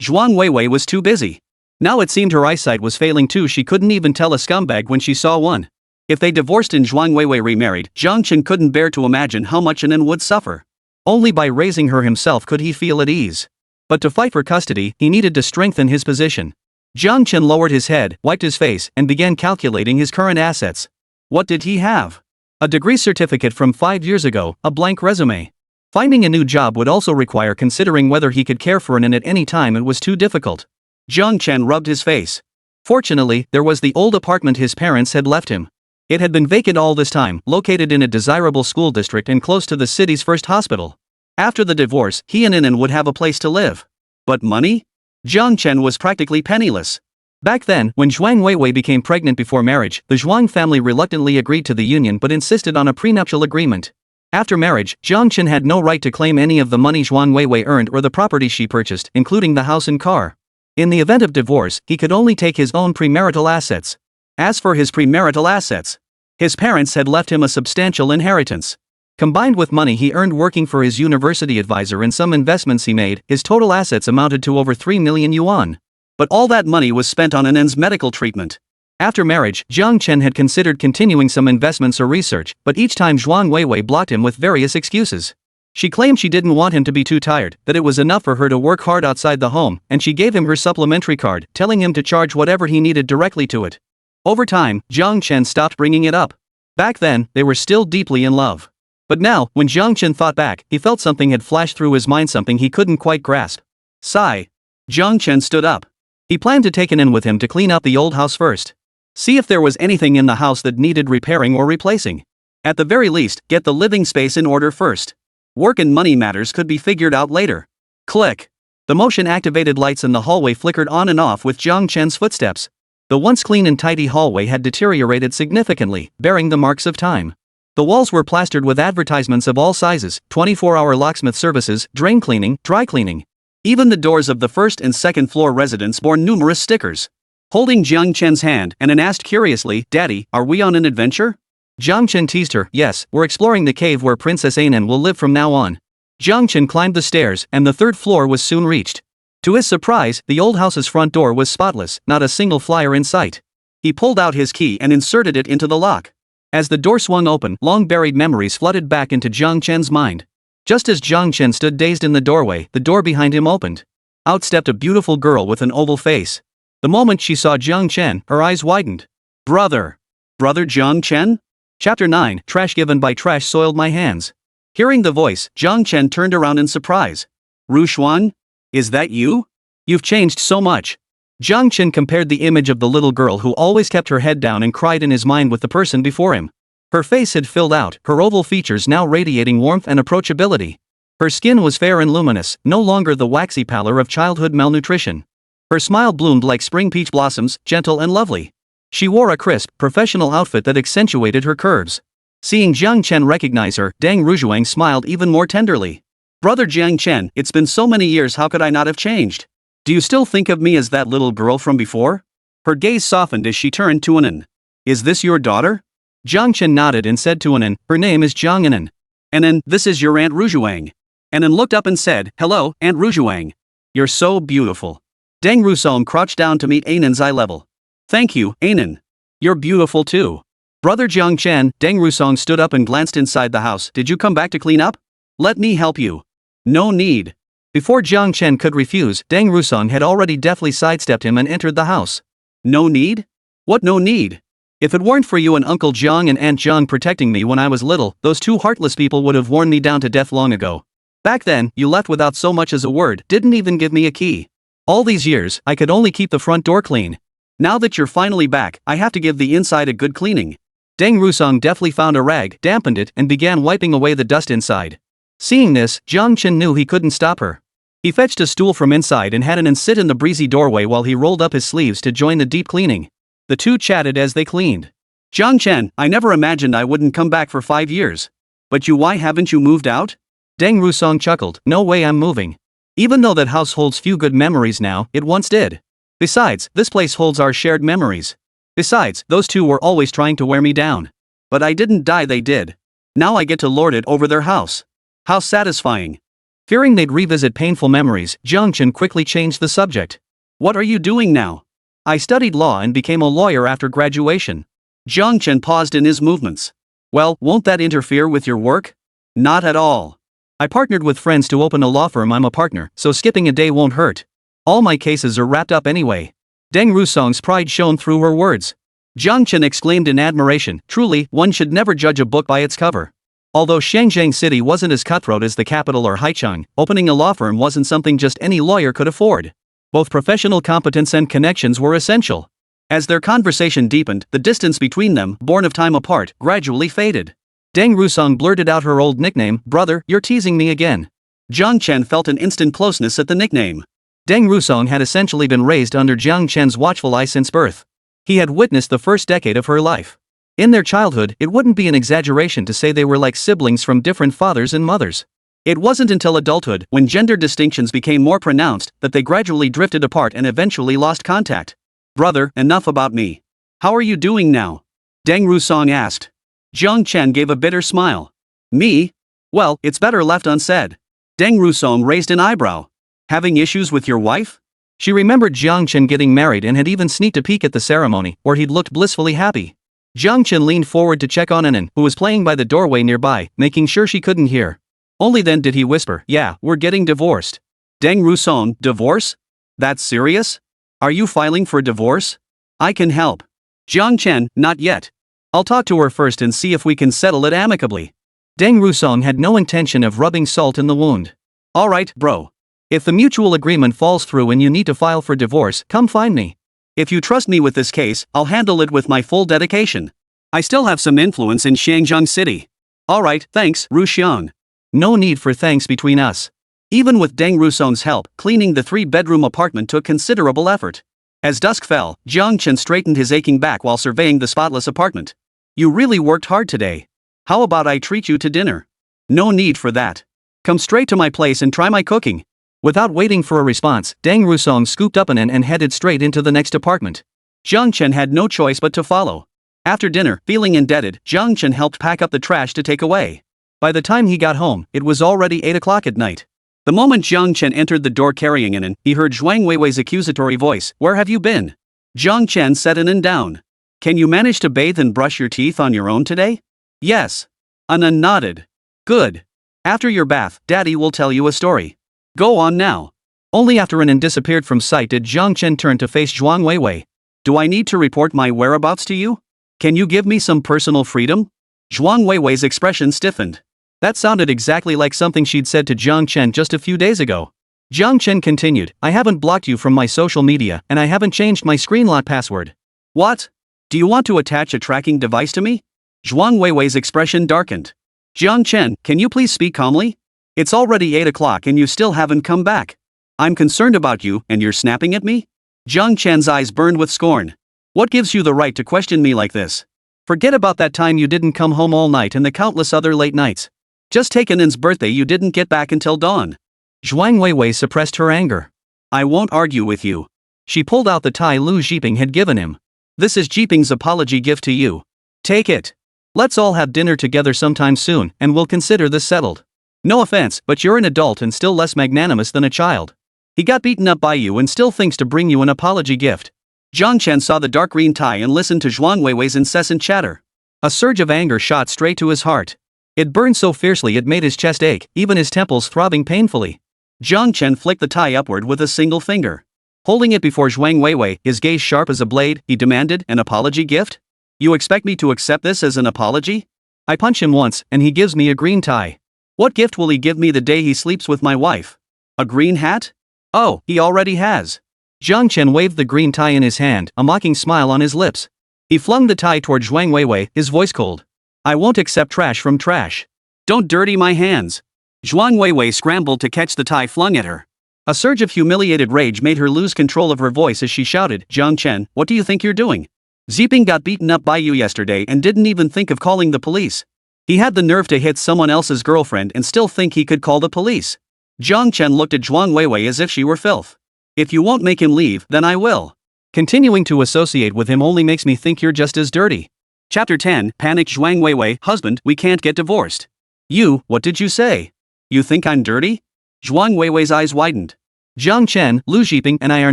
Shuang Weiwei was too busy. Now it seemed her eyesight was failing too. She couldn't even tell a scumbag when she saw one. If they divorced and Shuang Weiwei remarried, Jiang Chen couldn't bear to imagine how much Anan would suffer. Only by raising her himself could he feel at ease. But to fight for custody, he needed to strengthen his position. Jiang Chen lowered his head, wiped his face, and began calculating his current assets. What did he have? A degree certificate from 5 years ago, a blank resume. Finding a new job would also require considering whether he could care for an at any time. It was too difficult. Jiang Chen rubbed his face. Fortunately, there was the old apartment his parents had left him. It had been vacant all this time, located in a desirable school district and close to the city's first hospital. After the divorce, he and Inan would have a place to live. But money? Jiang Chen was practically penniless. Back then, when Zhuang Weiwei became pregnant before marriage, the Zhuang family reluctantly agreed to the union but insisted on a prenuptial agreement. After marriage, Jiang Chen had no right to claim any of the money Zhuang Weiwei earned or the property she purchased, including the house and car. In the event of divorce, he could only take his own premarital assets. As for his premarital assets, his parents had left him a substantial inheritance. Combined with money he earned working for his university advisor and some investments he made, his total assets amounted to over 3 million yuan. But all that money was spent on Anan's medical treatment. After marriage, Jiang Chen had considered continuing some investments or research, but each time Zhuang Weiwei blocked him with various excuses. She claimed she didn't want him to be too tired, that it was enough for her to work hard outside the home, and she gave him her supplementary card, telling him to charge whatever he needed directly to it. Over time, Jiang Chen stopped bringing it up. Back then, they were still deeply in love. But now, when Jiang Chen thought back, he felt something had flashed through his mind, something he couldn't quite grasp. Sigh. Jiang Chen stood up. He planned to take Inan with him to clean up the old house first. See if there was anything in the house that needed repairing or replacing. At the very least, get the living space in order first. Work and money matters could be figured out later. Click. The motion-activated lights in the hallway flickered on and off with Jiang Chen's footsteps. The once clean and tidy hallway had deteriorated significantly, bearing the marks of time. The walls were plastered with advertisements of all sizes, 24-hour locksmith services, drain cleaning, dry cleaning. Even the doors of the first and second floor residence bore numerous stickers. Holding Jiang Chen's hand, Anan asked curiously, "Daddy, are we on an adventure?" Jiang Chen teased her, "Yes, we're exploring the cave where Princess Anan will live from now on." Jiang Chen climbed the stairs, and the third floor was soon reached. To his surprise, the old house's front door was spotless, not a single flyer in sight. He pulled out his key and inserted it into the lock. As the door swung open, long-buried memories flooded back into Jiang Chen's mind. Just as Jiang Chen stood dazed in the doorway, the door behind him opened. Out stepped a beautiful girl with an oval face. The moment she saw Jiang Chen, her eyes widened. Brother Jiang Chen? Chapter 9, Trash given by trash soiled my hands. Hearing the voice, Jiang Chen turned around in surprise. Ru Xuan? Is that you? You've changed so much. Jiang Chen compared the image of the little girl who always kept her head down and cried in his mind with the person before him. Her face had filled out, her oval features now radiating warmth and approachability. Her skin was fair and luminous, no longer the waxy pallor of childhood malnutrition. Her smile bloomed like spring peach blossoms, gentle and lovely. She wore a crisp, professional outfit that accentuated her curves. Seeing Jiang Chen recognize her, Deng Ruzhuang smiled even more tenderly. Brother Jiang Chen, it's been so many years, how could I not have changed? Do you still think of me as that little girl from before? Her gaze softened as she turned to Anan. Is this your daughter? Jiang Chen nodded and said to Anan, her name is Jiang Anan. Anan, this is your Aunt Ruzhuang. Anan looked up and said, hello, Aunt Ruzhuang. You're so beautiful. Deng Ruzhuang crouched down to meet Anan's eye level. Thank you, Anan. You're beautiful too. Brother Jiang Chen, Deng Ruzhuang stood up and glanced inside the house. Did you come back to clean up? Let me help you. No need. Before Jiang Chen could refuse, Deng Ruzhuang had already deftly sidestepped him and entered the house. No need? What no need? If it weren't for you and Uncle Jiang and Aunt Jiang protecting me when I was little, those two heartless people would have worn me down to death long ago. Back then, you left without so much as a word, didn't even give me a key. All these years, I could only keep the front door clean. Now that you're finally back, I have to give the inside a good cleaning. Deng Ruzhuang deftly found a rag, dampened it, and began wiping away the dust inside. Seeing this, Jiang Chen knew he couldn't stop her. He fetched a stool from inside and had Anan sit in the breezy doorway while he rolled up his sleeves to join the deep cleaning. The two chatted as they cleaned. Jiang Chen, I never imagined I wouldn't come back for 5 years. But why haven't you moved out? Deng Ruzhuang chuckled, no way I'm moving. Even though that house holds few good memories now, it once did. Besides, this place holds our shared memories. Besides, those two were always trying to wear me down. But I didn't die, they did. Now I get to lord it over their house. How satisfying. Fearing they'd revisit painful memories, Jiang Chen quickly changed the subject. What are you doing now? I studied law and became a lawyer after graduation. Jiang Chen paused in his movements. Well, won't that interfere with your work? Not at all. I partnered with friends to open a law firm. I'm a partner, so skipping a day won't hurt. All my cases are wrapped up anyway. Deng Rusong's pride shone through her words. Jiang Chen exclaimed in admiration, truly, one should never judge a book by its cover. Although Shangjiang City wasn't as cutthroat as the capital or Haicheng, opening a law firm wasn't something just any lawyer could afford. Both professional competence and connections were essential. As their conversation deepened, the distance between them, born of time apart, gradually faded. Deng Rusong blurted out her old nickname, "Brother, you're teasing me again." Jiang Chen felt an instant closeness at the nickname. Deng Rusong had essentially been raised under Jiang Chen's watchful eye since birth. He had witnessed the first decade of her life. In their childhood, it wouldn't be an exaggeration to say they were like siblings from different fathers and mothers. It wasn't until adulthood, when gender distinctions became more pronounced, that they gradually drifted apart and eventually lost contact. "Brother, enough about me. How are you doing now?" Deng Rusong asked. Jiang Chen gave a bitter smile. "Me? Well, it's better left unsaid." Deng Rusong raised an eyebrow. "Having issues with your wife?" She remembered Jiang Chen getting married and had even sneaked a peek at the ceremony, where he'd looked blissfully happy. Jiang Chen leaned forward to check on Anan, who was playing by the doorway nearby, making sure she couldn't hear. Only then did he whisper, "Yeah, we're getting divorced." Deng Rusong, "Divorce? That's serious? Are you filing for divorce? I can help." Jiang Chen, "Not yet. I'll talk to her first and see if we can settle it amicably." Deng Rusong had no intention of rubbing salt in the wound. "Alright, bro. If the mutual agreement falls through and you need to file for divorce, come find me. If you trust me with this case, I'll handle it with my full dedication. I still have some influence in Shangjiang City." "Alright, thanks, Ruxiang." "No need for thanks between us." Even with Deng Rusong's help, cleaning the 3-bedroom apartment took considerable effort. As dusk fell, Jiang Chen straightened his aching back while surveying the spotless apartment. "You really worked hard today. How about I treat you to dinner?" "No need for that. Come straight to my place and try my cooking." Without waiting for a response, Deng Rusong scooped up Anan and headed straight into the next apartment. Jiang Chen had no choice but to follow. After dinner, feeling indebted, Jiang Chen helped pack up the trash to take away. By the time he got home, it was already 8 o'clock at night. The moment Jiang Chen entered the door carrying Anan, he heard Zhuang Weiwei's accusatory voice, "Where have you been?" Jiang Chen set Anan down. "Can you manage to bathe and brush your teeth on your own today?" "Yes." Anan nodded. "Good. After your bath, Daddy will tell you a story. Go on now." Only after Anan disappeared from sight did Jiang Chen turn to face Zhuang Weiwei. "Do I need to report my whereabouts to you? Can you give me some personal freedom?" Zhuang Weiwei's expression stiffened. That sounded exactly like something she'd said to Jiang Chen just a few days ago. Jiang Chen continued, "I haven't blocked you from my social media, and I haven't changed my screen lock password." "What? Do you want to attach a tracking device to me?" Zhuang Weiwei's expression darkened. "Jiang Chen, can you please speak calmly? It's already 8 o'clock and you still haven't come back. I'm concerned about you, and you're snapping at me?" Jiang Chen's eyes burned with scorn. "What gives you the right to question me like this? Forget about that time you didn't come home all night and the countless other late nights. Just take Anan's birthday you didn't get back until dawn." Zhuang Weiwei suppressed her anger. "I won't argue with you." She pulled out the tie Lu Jiping had given him. "This is Jiping's apology gift to you. Take it. Let's all have dinner together sometime soon, and we'll consider this settled. No offense, but you're an adult and still less magnanimous than a child. He got beaten up by you and still thinks to bring you an apology gift." Jiang Chen saw the dark green tie and listened to Zhuang Weiwei's incessant chatter. A surge of anger shot straight to his heart. It burned so fiercely it made his chest ache, even his temples throbbing painfully. Jiang Chen flicked the tie upward with a single finger. Holding it before Zhuang Weiwei, his gaze sharp as a blade, he demanded, "An apology gift? You expect me to accept this as an apology? I punch him once, and he gives me a green tie. What gift will he give me the day he sleeps with my wife? A green hat? Oh, he already has." Jiang Chen waved the green tie in his hand, a mocking smile on his lips. He flung the tie toward Zhuang Weiwei, his voice cold. "I won't accept trash from trash. Don't dirty my hands." Zhuang Weiwei scrambled to catch the tie flung at her. A surge of humiliated rage made her lose control of her voice as she shouted, "Jiang Chen, what do you think you're doing? Ziping got beaten up by you yesterday and didn't even think of calling the police. He had the nerve to hit someone else's girlfriend and still think he could call the police." Jiang Chen looked at Zhuang Weiwei as if she were filth. "If you won't make him leave, then I will. Continuing to associate with him only makes me think you're just as dirty." Chapter 10, Panicked Zhuang Weiwei, "Husband, we can't get divorced." "You, what did you say? You think I'm dirty?" Zhuang Weiwei's eyes widened. "Jiang Chen, Lu Jiping and I are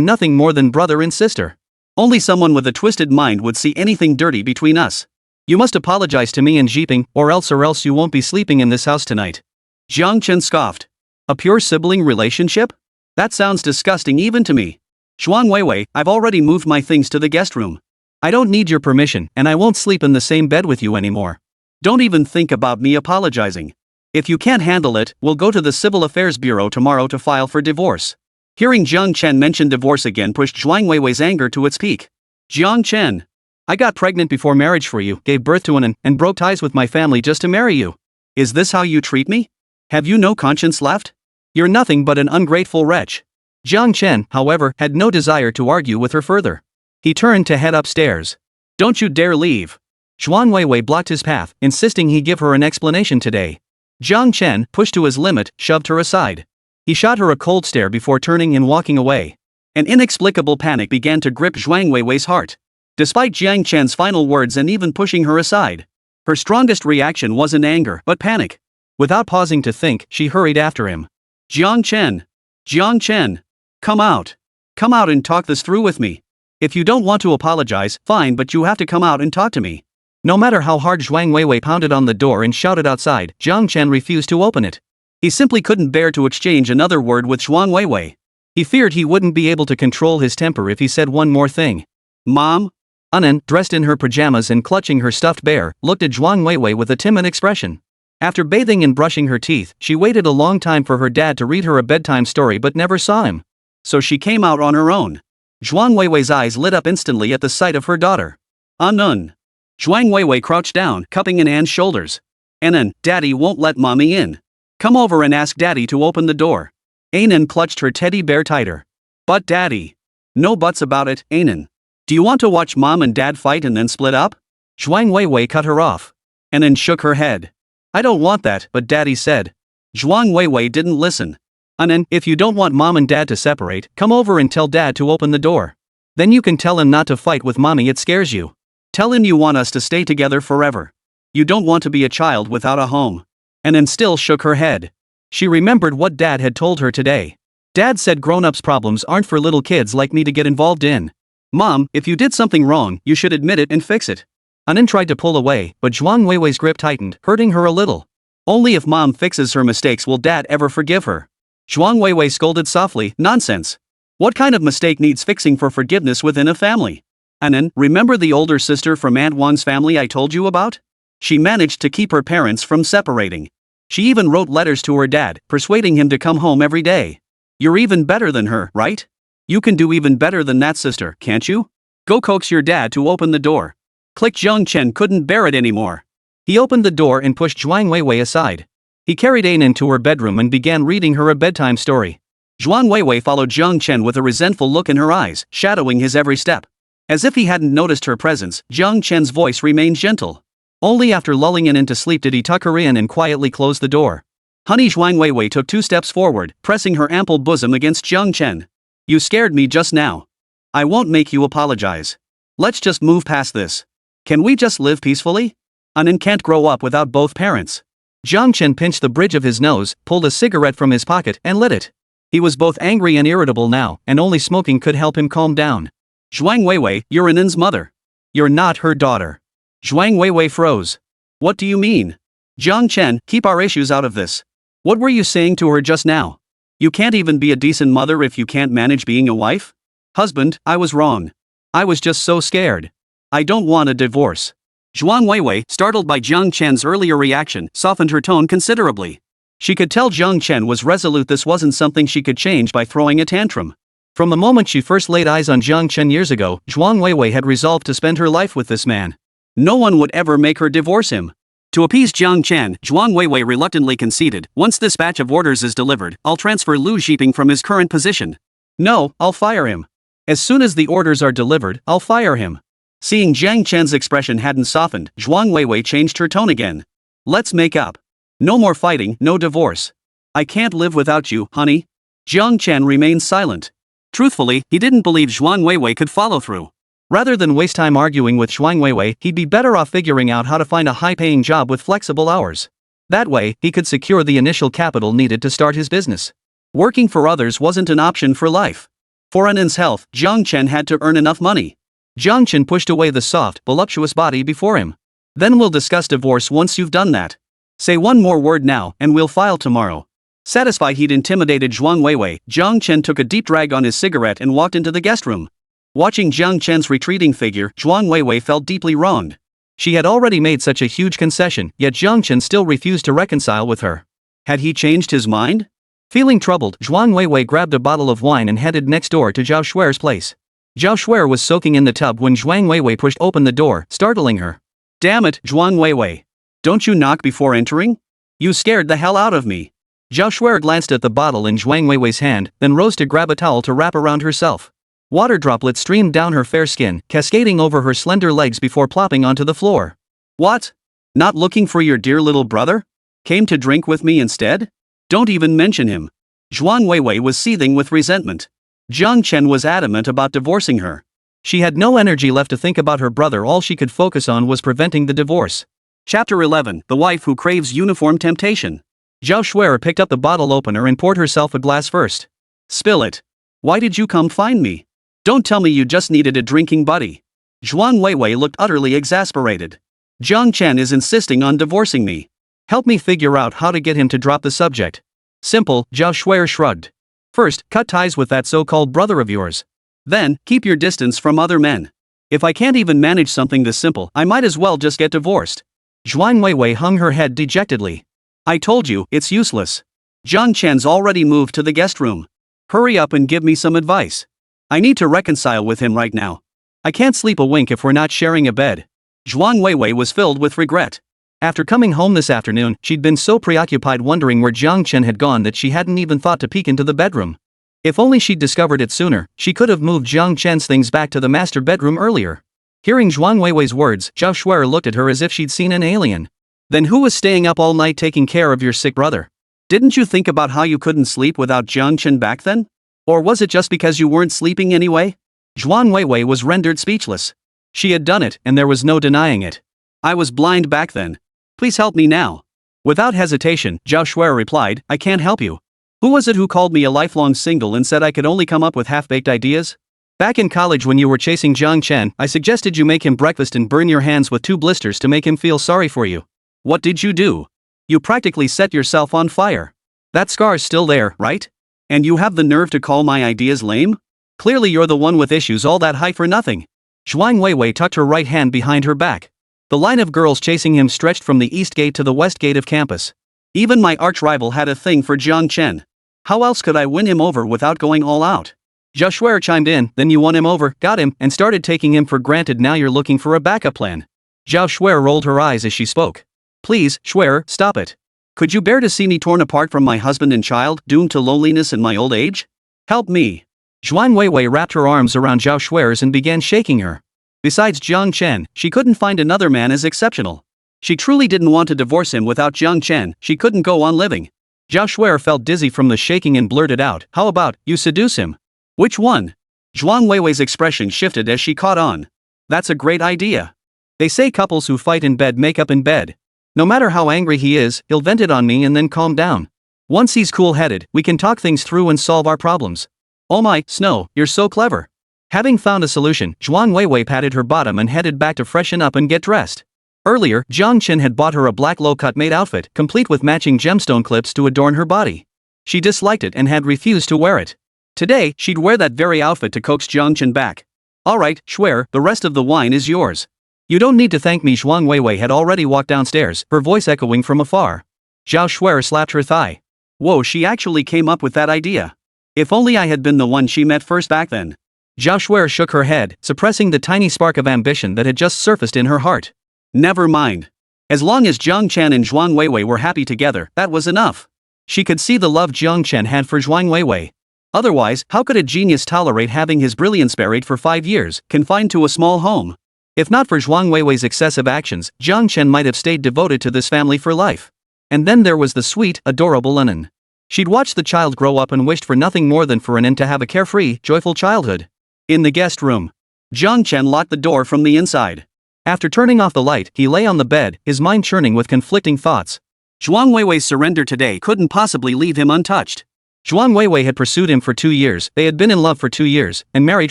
nothing more than brother and sister. Only someone with a twisted mind would see anything dirty between us. You must apologize to me and Jiping, or else you won't be sleeping in this house tonight." Jiang Chen scoffed. "A pure sibling relationship? That sounds disgusting even to me." Zhuang Weiwei, I've already moved my things to the guest room. I don't need your permission, and I won't sleep in the same bed with you anymore. Don't even think about me apologizing. If you can't handle it, we'll go to the Civil Affairs Bureau tomorrow to file for divorce. Hearing Jiang Chen mention divorce again pushed Zhuang Weiwei's anger to its peak. Jiang Chen. I got pregnant before marriage for you, gave birth to an and broke ties with my family just to marry you. Is this how you treat me? Have you no conscience left? You're nothing but an ungrateful wretch. Jiang Chen, however, had no desire to argue with her further. He turned to head upstairs. Don't you dare leave. Zhuang Weiwei blocked his path, insisting he give her an explanation today. Jiang Chen, pushed to his limit, shoved her aside. He shot her a cold stare before turning and walking away. An inexplicable panic began to grip Zhuang Weiwei's heart. Despite Jiang Chen's final words and even pushing her aside, her strongest reaction wasn't anger but panic. Without pausing to think, she hurried after him. Jiang Chen! Jiang Chen! Come out! Come out and talk this through with me. If you don't want to apologize, fine, but you have to come out and talk to me. No matter how hard Zhuang Weiwei pounded on the door and shouted outside, Jiang Chen refused to open it. He simply couldn't bear to exchange another word with Zhuang Weiwei. He feared he wouldn't be able to control his temper if he said one more thing. Mom? Anan, dressed in her pajamas and clutching her stuffed bear, looked at Zhuang Weiwei with a timid expression. After bathing and brushing her teeth, she waited a long time for her dad to read her a bedtime story but never saw him. So she came out on her own. Zhuang Weiwei's eyes lit up instantly at the sight of her daughter. Anan. Zhuang Weiwei crouched down, cupping Anan's shoulders. Anan, Daddy won't let Mommy in. Come over and ask Daddy to open the door. Anan clutched her teddy bear tighter. But Daddy. No buts about it, Anan. Do you want to watch Mom and Dad fight and then split up? Zhuang Weiwei cut her off. Anan shook her head. I don't want that, but Daddy said. Zhuang Weiwei didn't listen. Anan, if you don't want Mom and Dad to separate, come over and tell Dad to open the door. Then you can tell him not to fight with Mommy, it scares you. Tell him you want us to stay together forever. You don't want to be a child without a home. Anan still shook her head. She remembered what Dad had told her today. Dad said grown-ups' problems aren't for little kids like me to get involved in. Mom, if you did something wrong, you should admit it and fix it. Anan tried to pull away, but Zhuang Weiwei's grip tightened, hurting her a little. Only if Mom fixes her mistakes will Dad ever forgive her. Zhuang Weiwei scolded softly, nonsense. What kind of mistake needs fixing for forgiveness within a family? Anan, remember the older sister from Aunt Wang's family I told you about? She managed to keep her parents from separating. She even wrote letters to her dad, persuading him to come home every day. You're even better than her, right? You can do even better than that, sister, can't you? Go coax your dad to open the door. Click. Jiang Chen couldn't bear it anymore. He opened the door and pushed Zhuang Weiwei aside. He carried Anan to her bedroom and began reading her a bedtime story. Zhuang Weiwei followed Jiang Chen with a resentful look in her eyes, shadowing his every step. As if he hadn't noticed her presence, Jiang Chen's voice remained gentle. Only after lulling Anan to sleep did he tuck her in and quietly close the door. Honey, Zhuang Weiwei took 2 steps forward, pressing her ample bosom against Jiang Chen. You scared me just now. I won't make you apologize. Let's just move past this. Can we just live peacefully? Anan can't grow up without both parents. Jiang Chen pinched the bridge of his nose, pulled a cigarette from his pocket, and lit it. He was both angry and irritable now, and only smoking could help him calm down. Zhuang Weiwei, you're Anan's mother. You're not her daughter. Zhuang Weiwei froze. What do you mean? Jiang Chen, keep our issues out of this. What were you saying to her just now? You can't even be a decent mother if you can't manage being a wife? Husband, I was wrong. I was just so scared. I don't want a divorce. Zhuang Weiwei, startled by Jiang Chen's earlier reaction, softened her tone considerably. She could tell Jiang Chen was resolute. This wasn't something she could change by throwing a tantrum. From the moment she first laid eyes on Jiang Chen years ago, Zhuang Weiwei had resolved to spend her life with this man. No one would ever make her divorce him. To appease Jiang Chen, Zhuang Weiwei reluctantly conceded, once this batch of orders is delivered, I'll transfer Lu Xiping from his current position. No, I'll fire him. As soon as the orders are delivered, I'll fire him. Seeing Jiang Chen's expression hadn't softened, Zhuang Weiwei changed her tone again. Let's make up. No more fighting, no divorce. I can't live without you, honey. Jiang Chen remained silent. Truthfully, he didn't believe Zhuang Weiwei could follow through. Rather than waste time arguing with Zhuang Weiwei, he'd be better off figuring out how to find a high-paying job with flexible hours. That way, he could secure the initial capital needed to start his business. Working for others wasn't an option for life. For Anan's health, Jiang Chen had to earn enough money. Jiang Chen pushed away the soft, voluptuous body before him. Then we'll discuss divorce once you've done that. Say one more word now, and we'll file tomorrow. Satisfied he'd intimidated Zhuang Weiwei, Jiang Chen took a deep drag on his cigarette and walked into the guest room. Watching Jiang Chen's retreating figure, Zhuang Weiwei felt deeply wronged. She had already made such a huge concession, yet Jiang Chen still refused to reconcile with her. Had he changed his mind? Feeling troubled, Zhuang Weiwei grabbed a bottle of wine and headed next door to Zhao Shuer's place. Zhao Shuer was soaking in the tub when Zhuang Weiwei pushed open the door, startling her. "Damn it, Zhuang Weiwei. Don't you knock before entering? You scared the hell out of me." Zhao Shuer glanced at the bottle in Zhuang Weiwei's hand, then rose to grab a towel to wrap around herself. Water droplets streamed down her fair skin, cascading over her slender legs before plopping onto the floor. "What? Not looking for your dear little brother? Came to drink with me instead? Don't even mention him." Zhuang Weiwei was seething with resentment. Jiang Chen was adamant about divorcing her. She had no energy left to think about her brother. All she could focus on was preventing the divorce. Chapter 11: The Wife Who Craves Uniform Temptation. Zhao Shuer picked up the bottle opener and poured herself a glass first. "Spill it. Why did you come find me? Don't tell me you just needed a drinking buddy." Zhuang Weiwei looked utterly exasperated. "Jiang Chen is insisting on divorcing me. Help me figure out how to get him to drop the subject." "Simple," Zhao Shuer shrugged. "First, cut ties with that so-called brother of yours. Then, keep your distance from other men. If I can't even manage something this simple, I might as well just get divorced." Zhuang Weiwei hung her head dejectedly. "I told you, it's useless. Jiang Chen's already moved to the guest room. Hurry up and give me some advice. I need to reconcile with him right now. I can't sleep a wink if we're not sharing a bed." Zhuang Weiwei was filled with regret. After coming home this afternoon, she'd been so preoccupied wondering where Jiang Chen had gone that she hadn't even thought to peek into the bedroom. If only she'd discovered it sooner, she could have moved Jiang Chen's things back to the master bedroom earlier. Hearing Zhuang Weiwei's words, Zhao Shuer looked at her as if she'd seen an alien. "Then who was staying up all night taking care of your sick brother? Didn't you think about how you couldn't sleep without Jiang Chen back then? Or was it just because you weren't sleeping anyway?" Zhuang Weiwei was rendered speechless. She had done it, and there was no denying it. "I was blind back then. Please help me now." Without hesitation, Zhao Shuer replied, "I can't help you. Who was it who called me a lifelong single and said I could only come up with half-baked ideas? Back in college when you were chasing Jiang Chen, I suggested you make him breakfast and burn your hands with 2 blisters to make him feel sorry for you. What did you do? You practically set yourself on fire. That scar's still there, right? And you have the nerve to call my ideas lame? Clearly you're the one with issues. All that hype for nothing." Zhuang Weiwei tucked her right hand behind her back. The line of girls chasing him stretched from the east gate to the west gate of campus. Even my arch-rival had a thing for Jiang Chen. How else could I win him over without going all out? Zhao Shuer chimed in. "Then you won him over, got him, and started taking him for granted. Now you're looking for a backup plan." Zhao Shuer rolled her eyes as she spoke. "Please, Shuer, stop it. Could you bear to see me torn apart from my husband and child, doomed to loneliness in my old age? Help me." Zhuang Weiwei wrapped her arms around Zhao Shuer's and began shaking her. Besides Jiang Chen, she couldn't find another man as exceptional. She truly didn't want to divorce him. Without Jiang Chen, she couldn't go on living. Zhao Shuer felt dizzy from the shaking and blurted out, "How about, you seduce him?" "Which one?" Zhuang Weiwei's expression shifted as she caught on. "That's a great idea. They say couples who fight in bed make up in bed. No matter how angry he is, he'll vent it on me and then calm down. Once he's cool-headed, we can talk things through and solve our problems." "Oh my, Snow, you're so clever." Having found a solution, Zhuang Weiwei patted her bottom and headed back to freshen up and get dressed. Earlier, Jiang Chen had bought her a black low-cut maid outfit, complete with matching gemstone clips to adorn her body. She disliked it and had refused to wear it. Today, she'd wear that very outfit to coax Jiang Chen back. "Alright, Shuer, the rest of the wine is yours. You don't need to thank me." Zhuang Weiwei had already walked downstairs, her voice echoing from afar. Zhao Shuer slapped her thigh. Whoa, she actually came up with that idea. If only I had been the one she met first back then. Zhao Shuer shook her head, suppressing the tiny spark of ambition that had just surfaced in her heart. Never mind. As long as Jiang Chen and Zhuang Weiwei were happy together, that was enough. She could see the love Jiang Chen had for Zhuang Weiwei. Otherwise, how could a genius tolerate having his brilliance buried for 5 years, confined to a small home? If not for Zhuang Weiwei's excessive actions, Jiang Chen might have stayed devoted to this family for life. And then there was the sweet, adorable Anan. She'd watched the child grow up and wished for nothing more than for Anan to have a carefree, joyful childhood. In the guest room, Jiang Chen locked the door from the inside. After turning off the light, he lay on the bed, his mind churning with conflicting thoughts. Zhuang Weiwei's surrender today couldn't possibly leave him untouched. Zhuang Weiwei had pursued him for 2 years, they had been in love for 2 years, and married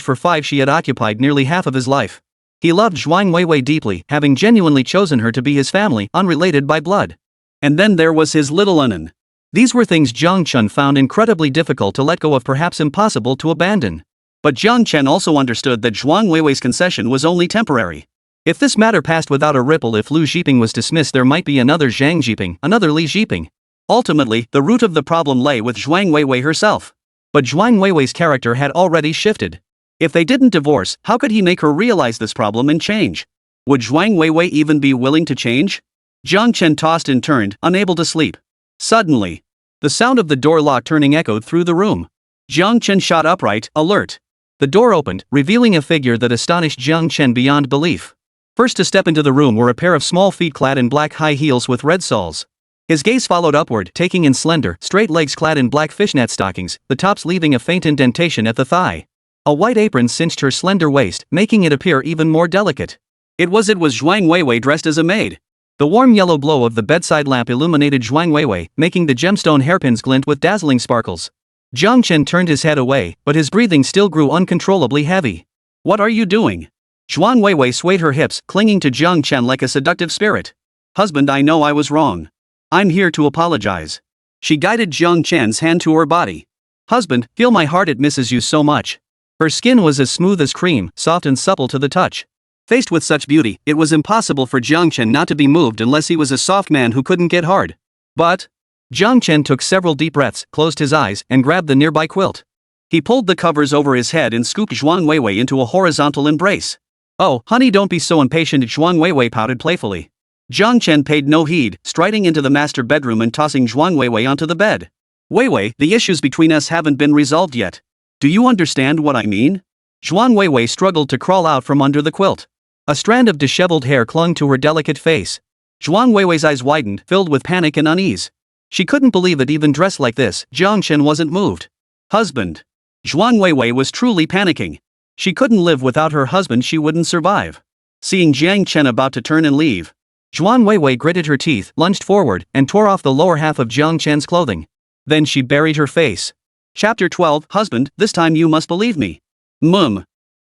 for 5. She had occupied nearly half of his life. He loved Zhuang Weiwei deeply, having genuinely chosen her to be his family, unrelated by blood. And then there was his little Anan. These were things Jiang Chen found incredibly difficult to let go of, perhaps impossible to abandon. But Jiang Chen also understood that Zhuang Weiwei's concession was only temporary. If this matter passed without a ripple, if Lu Zhiping was dismissed, there might be another Zhang Zhiping, another Li Zhiping. Ultimately, the root of the problem lay with Zhuang Weiwei herself. But Zhuang Weiwei's character had already shifted. If they didn't divorce, how could he make her realize this problem and change? Would Zhuang Weiwei even be willing to change? Jiang Chen tossed and turned, unable to sleep. Suddenly, the sound of the door lock turning echoed through the room. Jiang Chen shot upright, alert. The door opened, revealing a figure that astonished Jiang Chen beyond belief. First to step into the room were a pair of small feet clad in black high heels with red soles. His gaze followed upward, taking in slender, straight legs clad in black fishnet stockings, the tops leaving a faint indentation at the thigh. A white apron cinched her slender waist, making it appear even more delicate. It was Zhuang Weiwei dressed as a maid. The warm yellow glow of the bedside lamp illuminated Zhuang Weiwei, making the gemstone hairpins glint with dazzling sparkles. Jiang Chen turned his head away, but his breathing still grew uncontrollably heavy. What are you doing? Zhuang Weiwei swayed her hips, clinging to Jiang Chen like a seductive spirit. Husband, I know I was wrong. I'm here to apologize. She guided Jiang Chen's hand to her body. Husband, feel my heart, it misses you so much. Her skin was as smooth as cream, soft and supple to the touch. Faced with such beauty, it was impossible for Jiang Chen not to be moved unless he was a soft man who couldn't get hard. But Jiang Chen took several deep breaths, closed his eyes, and grabbed the nearby quilt. He pulled the covers over his head and scooped Zhuang Weiwei into a horizontal embrace. Oh, honey, don't be so impatient, Zhuang Weiwei pouted playfully. Jiang Chen paid no heed, striding into the master bedroom and tossing Zhuang Weiwei onto the bed. Weiwei, the issues between us haven't been resolved yet. Do you understand what I mean? Zhuang Weiwei struggled to crawl out from under the quilt. A strand of disheveled hair clung to her delicate face. Zhuang Weiwei's eyes widened, filled with panic and unease. She couldn't believe that even dressed like this, Jiang Chen wasn't moved. Husband. Zhuang Weiwei was truly panicking. She couldn't live without her husband, she wouldn't survive. Seeing Jiang Chen about to turn and leave, Zhuang Weiwei gritted her teeth, lunged forward, and tore off the lower half of Jiang Chen's clothing. Then she buried her face. Chapter 12, Husband, this time you must believe me.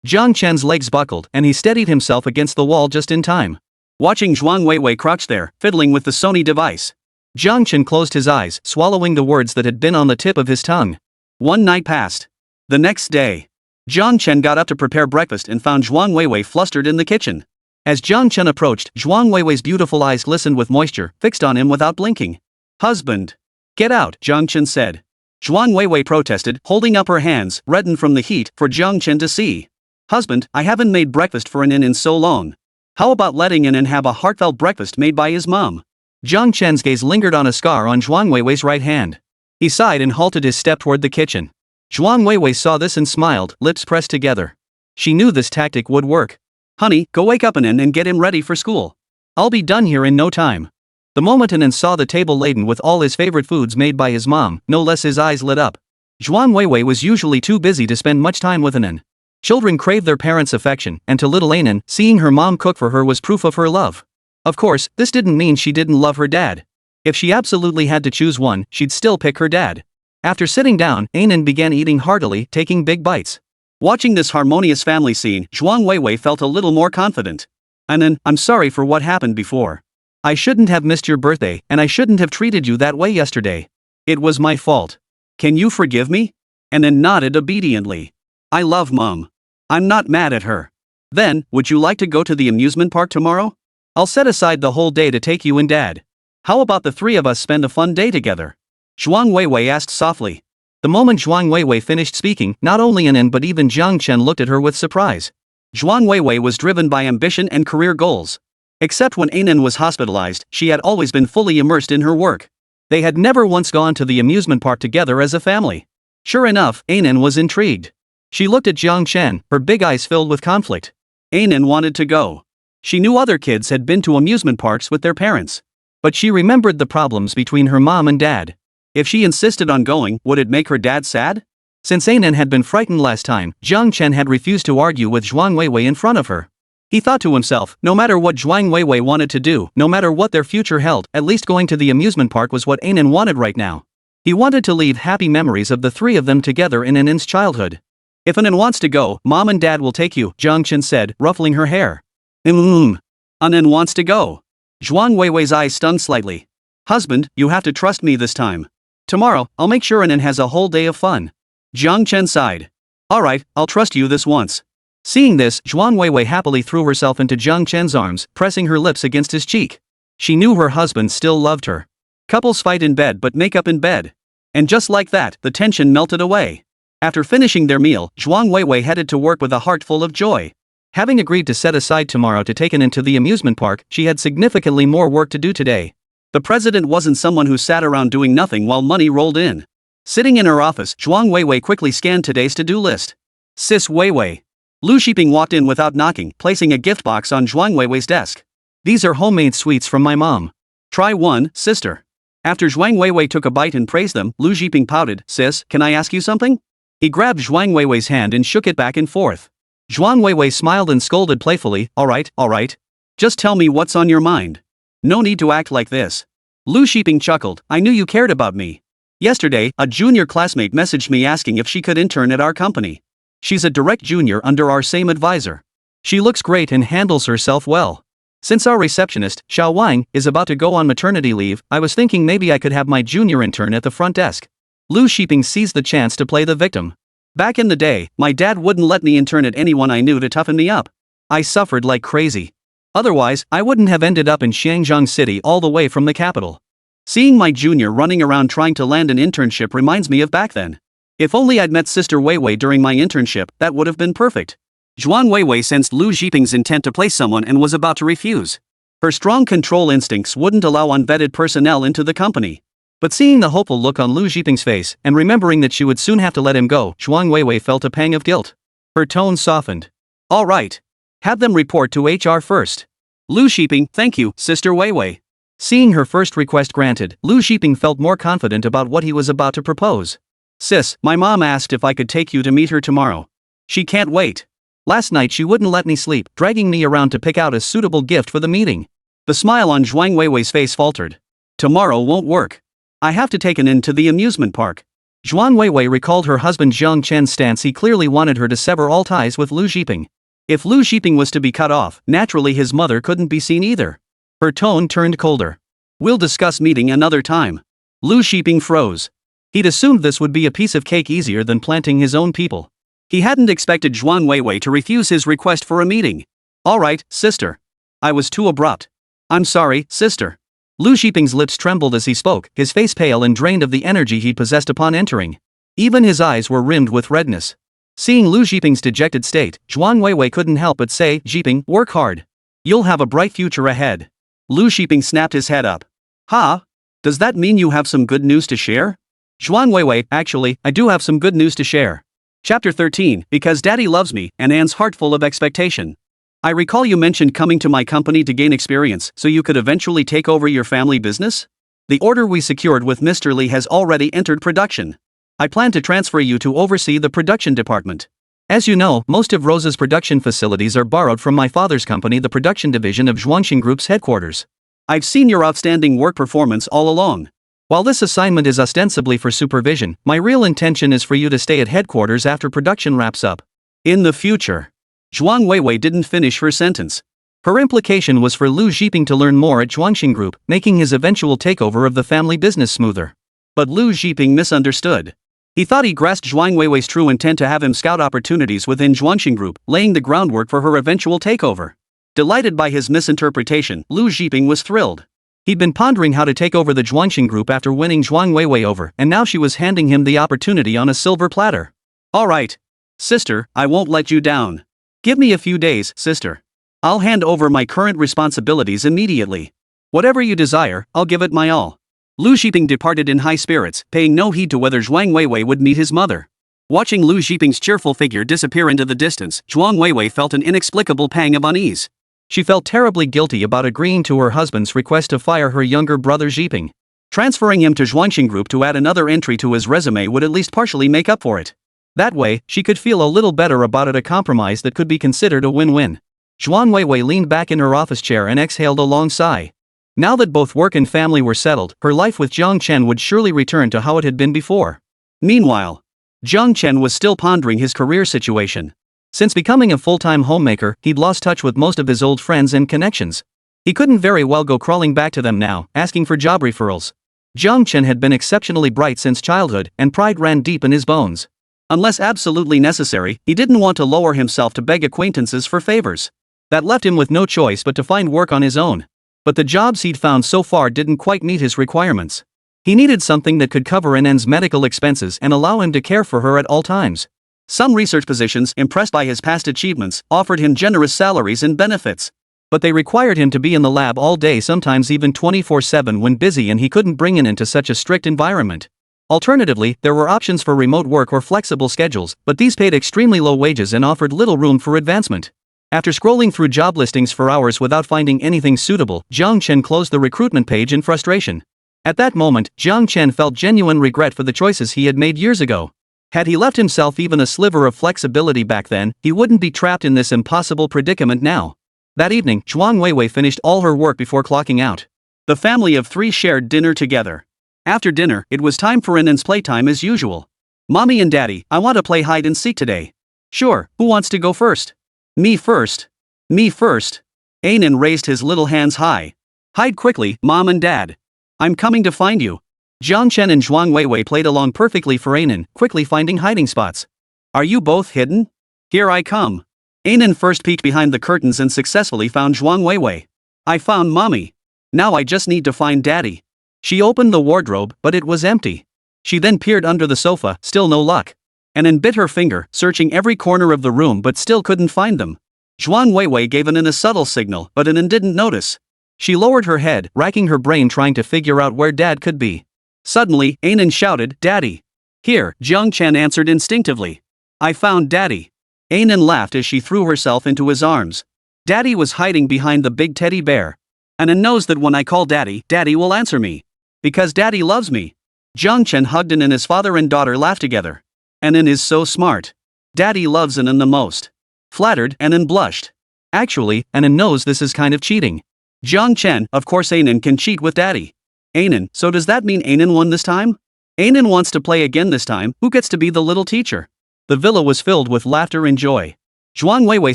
Jiang Chen's legs buckled, and he steadied himself against the wall just in time. Watching Zhuang Weiwei crouch there, fiddling with the Sony device, Jiang Chen closed his eyes, swallowing the words that had been on the tip of his tongue. One night passed. The next day, Jiang Chen got up to prepare breakfast and found Zhuang Weiwei flustered in the kitchen. As Jiang Chen approached, Zhuang Weiwei's beautiful eyes glistened with moisture, fixed on him without blinking. Husband. Get out, Jiang Chen said. Zhuang Weiwei protested, holding up her hands, reddened from the heat, for Jiang Chen to see. Husband, I haven't made breakfast for an in so long. How about letting an have a heartfelt breakfast made by his mom? Jiang Chen's gaze lingered on a scar on Zhuang Weiwei's right hand. He sighed and halted his step toward the kitchen. Zhuang Weiwei saw this and smiled, lips pressed together. She knew this tactic would work. Honey, go wake up Anan and get him ready for school. I'll be done here in no time. The moment Anan saw the table laden with all his favorite foods made by his mom, no less his eyes lit up. Zhuang Weiwei was usually too busy to spend much time with Anan. Children crave their parents' affection, and to little Anan, seeing her mom cook for her was proof of her love. Of course, this didn't mean she didn't love her dad. If she absolutely had to choose one, she'd still pick her dad. After sitting down, Anan began eating heartily, taking big bites. Watching this harmonious family scene, Zhuang Weiwei felt a little more confident. Anan, I'm sorry for what happened before. I shouldn't have missed your birthday, and I shouldn't have treated you that way yesterday. It was my fault. Can you forgive me? Anan nodded obediently. I love Mom. I'm not mad at her. Then, would you like to go to the amusement park tomorrow? I'll set aside the whole day to take you and Dad. How about the three of us spend a fun day together? Zhuang Weiwei asked softly. The moment Zhuang Weiwei finished speaking, not only Anan but even Jiang Chen looked at her with surprise. Zhuang Weiwei was driven by ambition and career goals. Except when Anan was hospitalized, she had always been fully immersed in her work. They had never once gone to the amusement park together as a family. Sure enough, Anan was intrigued. She looked at Jiang Chen, her big eyes filled with conflict. Anan wanted to go. She knew other kids had been to amusement parks with their parents. But she remembered the problems between her mom and dad. If she insisted on going, would it make her dad sad? Since Anan had been frightened last time, Jiang Chen had refused to argue with Zhuang Weiwei in front of her. He thought to himself, no matter what Zhuang Weiwei wanted to do, no matter what their future held, at least going to the amusement park was what Anan wanted right now. He wanted to leave happy memories of the three of them together in Anan's childhood. If Anan wants to go, Mom and Dad will take you, Jiang Chen said, ruffling her hair. Anan wants to go. Zhuang Weiwei's eyes stung slightly. Husband, you have to trust me this time. Tomorrow, I'll make sure Anan has a whole day of fun. Jiang Chen sighed. Alright, I'll trust you this once. Seeing this, Zhuang Weiwei happily threw herself into Jiang Chen's arms, pressing her lips against his cheek. She knew her husband still loved her. Couples fight in bed but make up in bed. And just like that, the tension melted away. After finishing their meal, Zhuang Weiwei headed to work with a heart full of joy. Having agreed to set aside tomorrow to take Anan to the amusement park, she had significantly more work to do today. The president wasn't someone who sat around doing nothing while money rolled in. Sitting in her office, Zhuang Weiwei quickly scanned today's to-do list. Sis Weiwei. Lu Shiping walked in without knocking, placing a gift box on Zhuang Weiwei's desk. These are homemade sweets from my mom. Try one, sister. After Zhuang Weiwei took a bite and praised them, Lu Shiping pouted. Sis, can I ask you something? He grabbed Zhuang Weiwei's hand and shook it back and forth. Zhuang Weiwei smiled and scolded playfully. Alright. Just tell me what's on your mind. No need to act like this. Lu Shiping chuckled. I knew you cared about me. Yesterday, a junior classmate messaged me asking if she could intern at our company. She's a direct junior under our same advisor. She looks great and handles herself well. Since our receptionist, Xiao Wang, is about to go on maternity leave, I was thinking maybe I could have my junior intern at the front desk. Lu Shiping seized the chance to play the victim. Back in the day, my dad wouldn't let me intern at anyone I knew to toughen me up. I suffered like crazy. Otherwise, I wouldn't have ended up in Xiangzhang City all the way from the capital. Seeing my junior running around trying to land an internship reminds me of back then. If only I'd met Sister Weiwei during my internship, that would have been perfect. Zhuang Weiwei sensed Lu Shiping's intent to place someone and was about to refuse. Her strong control instincts wouldn't allow unvetted personnel into the company. But seeing the hopeful look on Lu Shiping's face, and remembering that she would soon have to let him go, Zhuang Weiwei felt a pang of guilt. Her tone softened. Alright. Have them report to HR first. Lu Shiping, thank you, Sister Weiwei. Seeing her first request granted, Lu Shiping felt more confident about what he was about to propose. Sis, my mom asked if I could take you to meet her tomorrow. She can't wait. Last night she wouldn't let me sleep, dragging me around to pick out a suitable gift for the meeting. The smile on Zhuang Weiwei's face faltered. Tomorrow won't work. I have to take Anan to the amusement park. Zhuang Weiwei recalled her husband Jiang Chen's stance. He clearly wanted her to sever all ties with Lu Shiping. If Lu Shiping was to be cut off, naturally his mother couldn't be seen either. Her tone turned colder. We'll discuss meeting another time. Lu Shiping froze. He'd assumed this would be a piece of cake easier than planting his own people. He hadn't expected Zhuang Weiwei to refuse his request for a meeting. Alright, sister. I was too abrupt. I'm sorry, sister. Lu Shiping's lips trembled as he spoke, his face pale and drained of the energy he'd possessed upon entering. Even his eyes were rimmed with redness. Seeing Lu Shiping's dejected state, Zhuang Weiwei couldn't help but say, Shiping, work hard. You'll have a bright future ahead. Lu Shiping snapped his head up. Ha? Does that mean you have some good news to share? Zhuang Weiwei, actually, I do have some good news to share. Chapter 13, Because Daddy Loves Me, and Anne's heart full of expectation. I recall you mentioned coming to my company to gain experience so you could eventually take over your family business? The order we secured with Mr. Lee has already entered production. I plan to transfer you to oversee the production department. As you know, most of Rose's production facilities are borrowed from my father's company, the production division of Zhuangxing Group's headquarters. I've seen your outstanding work performance all along. While this assignment is ostensibly for supervision, my real intention is for you to stay at headquarters after production wraps up. In the future. Zhuang Weiwei didn't finish her sentence. Her implication was for Lu Shiping to learn more at Zhuangxing Group, making his eventual takeover of the family business smoother. But Lu Shiping misunderstood. He thought he grasped Zhuang Weiwei's true intent to have him scout opportunities within Zhuangxing Group, laying the groundwork for her eventual takeover. Delighted by his misinterpretation, Lu Shiping was thrilled. He'd been pondering how to take over the Zhuangxing Group after winning Zhuang Weiwei over, and now she was handing him the opportunity on a silver platter. Alright. Sister, I won't let you down. Give me a few days, sister. I'll hand over my current responsibilities immediately. Whatever you desire, I'll give it my all. Lu Shiping departed in high spirits, paying no heed to whether Zhuang Weiwei would meet his mother. Watching Lu Shiping's cheerful figure disappear into the distance, Zhuang Weiwei felt an inexplicable pang of unease. She felt terribly guilty about agreeing to her husband's request to fire her younger brother Shiping. Transferring him to Zhuangxing Group to add another entry to his resume would at least partially make up for it. That way, she could feel a little better about it, a compromise that could be considered a win-win. Zhuang Weiwei leaned back in her office chair and exhaled a long sigh. Now that both work and family were settled, her life with Jiang Chen would surely return to how it had been before. Meanwhile, Jiang Chen was still pondering his career situation. Since becoming a full-time homemaker, he'd lost touch with most of his old friends and connections. He couldn't very well go crawling back to them now, asking for job referrals. Jiang Chen had been exceptionally bright since childhood, and pride ran deep in his bones. Unless absolutely necessary, he didn't want to lower himself to beg acquaintances for favors. That left him with no choice but to find work on his own. But the jobs he'd found so far didn't quite meet his requirements. He needed something that could cover Ann's medical expenses and allow him to care for her at all times. Some research positions, impressed by his past achievements, offered him generous salaries and benefits. But they required him to be in the lab all day, sometimes even 24/7 when busy, and he couldn't bring in into such a strict environment. Alternatively, there were options for remote work or flexible schedules, but these paid extremely low wages and offered little room for advancement. After scrolling through job listings for hours without finding anything suitable, Jiang Chen closed the recruitment page in frustration. At that moment, Jiang Chen felt genuine regret for the choices he had made years ago. Had he left himself even a sliver of flexibility back then, he wouldn't be trapped in this impossible predicament now. That evening, Zhuang Weiwei finished all her work before clocking out. The family of three shared dinner together. After dinner, it was time for Ann's playtime as usual. "Mommy and Daddy, I want to play hide and seek today." "Sure, who wants to go first?" "Me first." "Me first." Anan raised his little hands high. "Hide quickly, Mom and Dad. I'm coming to find you." Jiang Chen and Zhuang Weiwei played along perfectly for Anan, quickly finding hiding spots. "Are you both hidden? Here I come." Anan first peeked behind the curtains and successfully found Zhuang Weiwei. "I found Mommy. Now I just need to find Daddy." She opened the wardrobe, but it was empty. She then peered under the sofa, still no luck. Anan bit her finger, searching every corner of the room but still couldn't find them. Zhuang Weiwei gave Anan a subtle signal, but Anan didn't notice. She lowered her head, racking her brain trying to figure out where Dad could be. Suddenly, Anan shouted, "Daddy!" "Here," Jiang Chen answered instinctively. "I found Daddy." Anan laughed as she threw herself into his arms. Daddy was hiding behind the big teddy bear. "Anan knows that when I call Daddy, Daddy will answer me. Because Daddy loves me." Jiang Chen hugged Anan, and his father and daughter laughed together. "Anan is so smart. Daddy loves Anan the most." Flattered, Anan blushed. Actually, Anan knows this is kind of cheating. Jiang Chen, of course Anan can cheat with Daddy. Anan, so does that mean Anan won this time? Anan wants to play again this time, who gets to be the little teacher? The villa was filled with laughter and joy. Zhuang Weiwei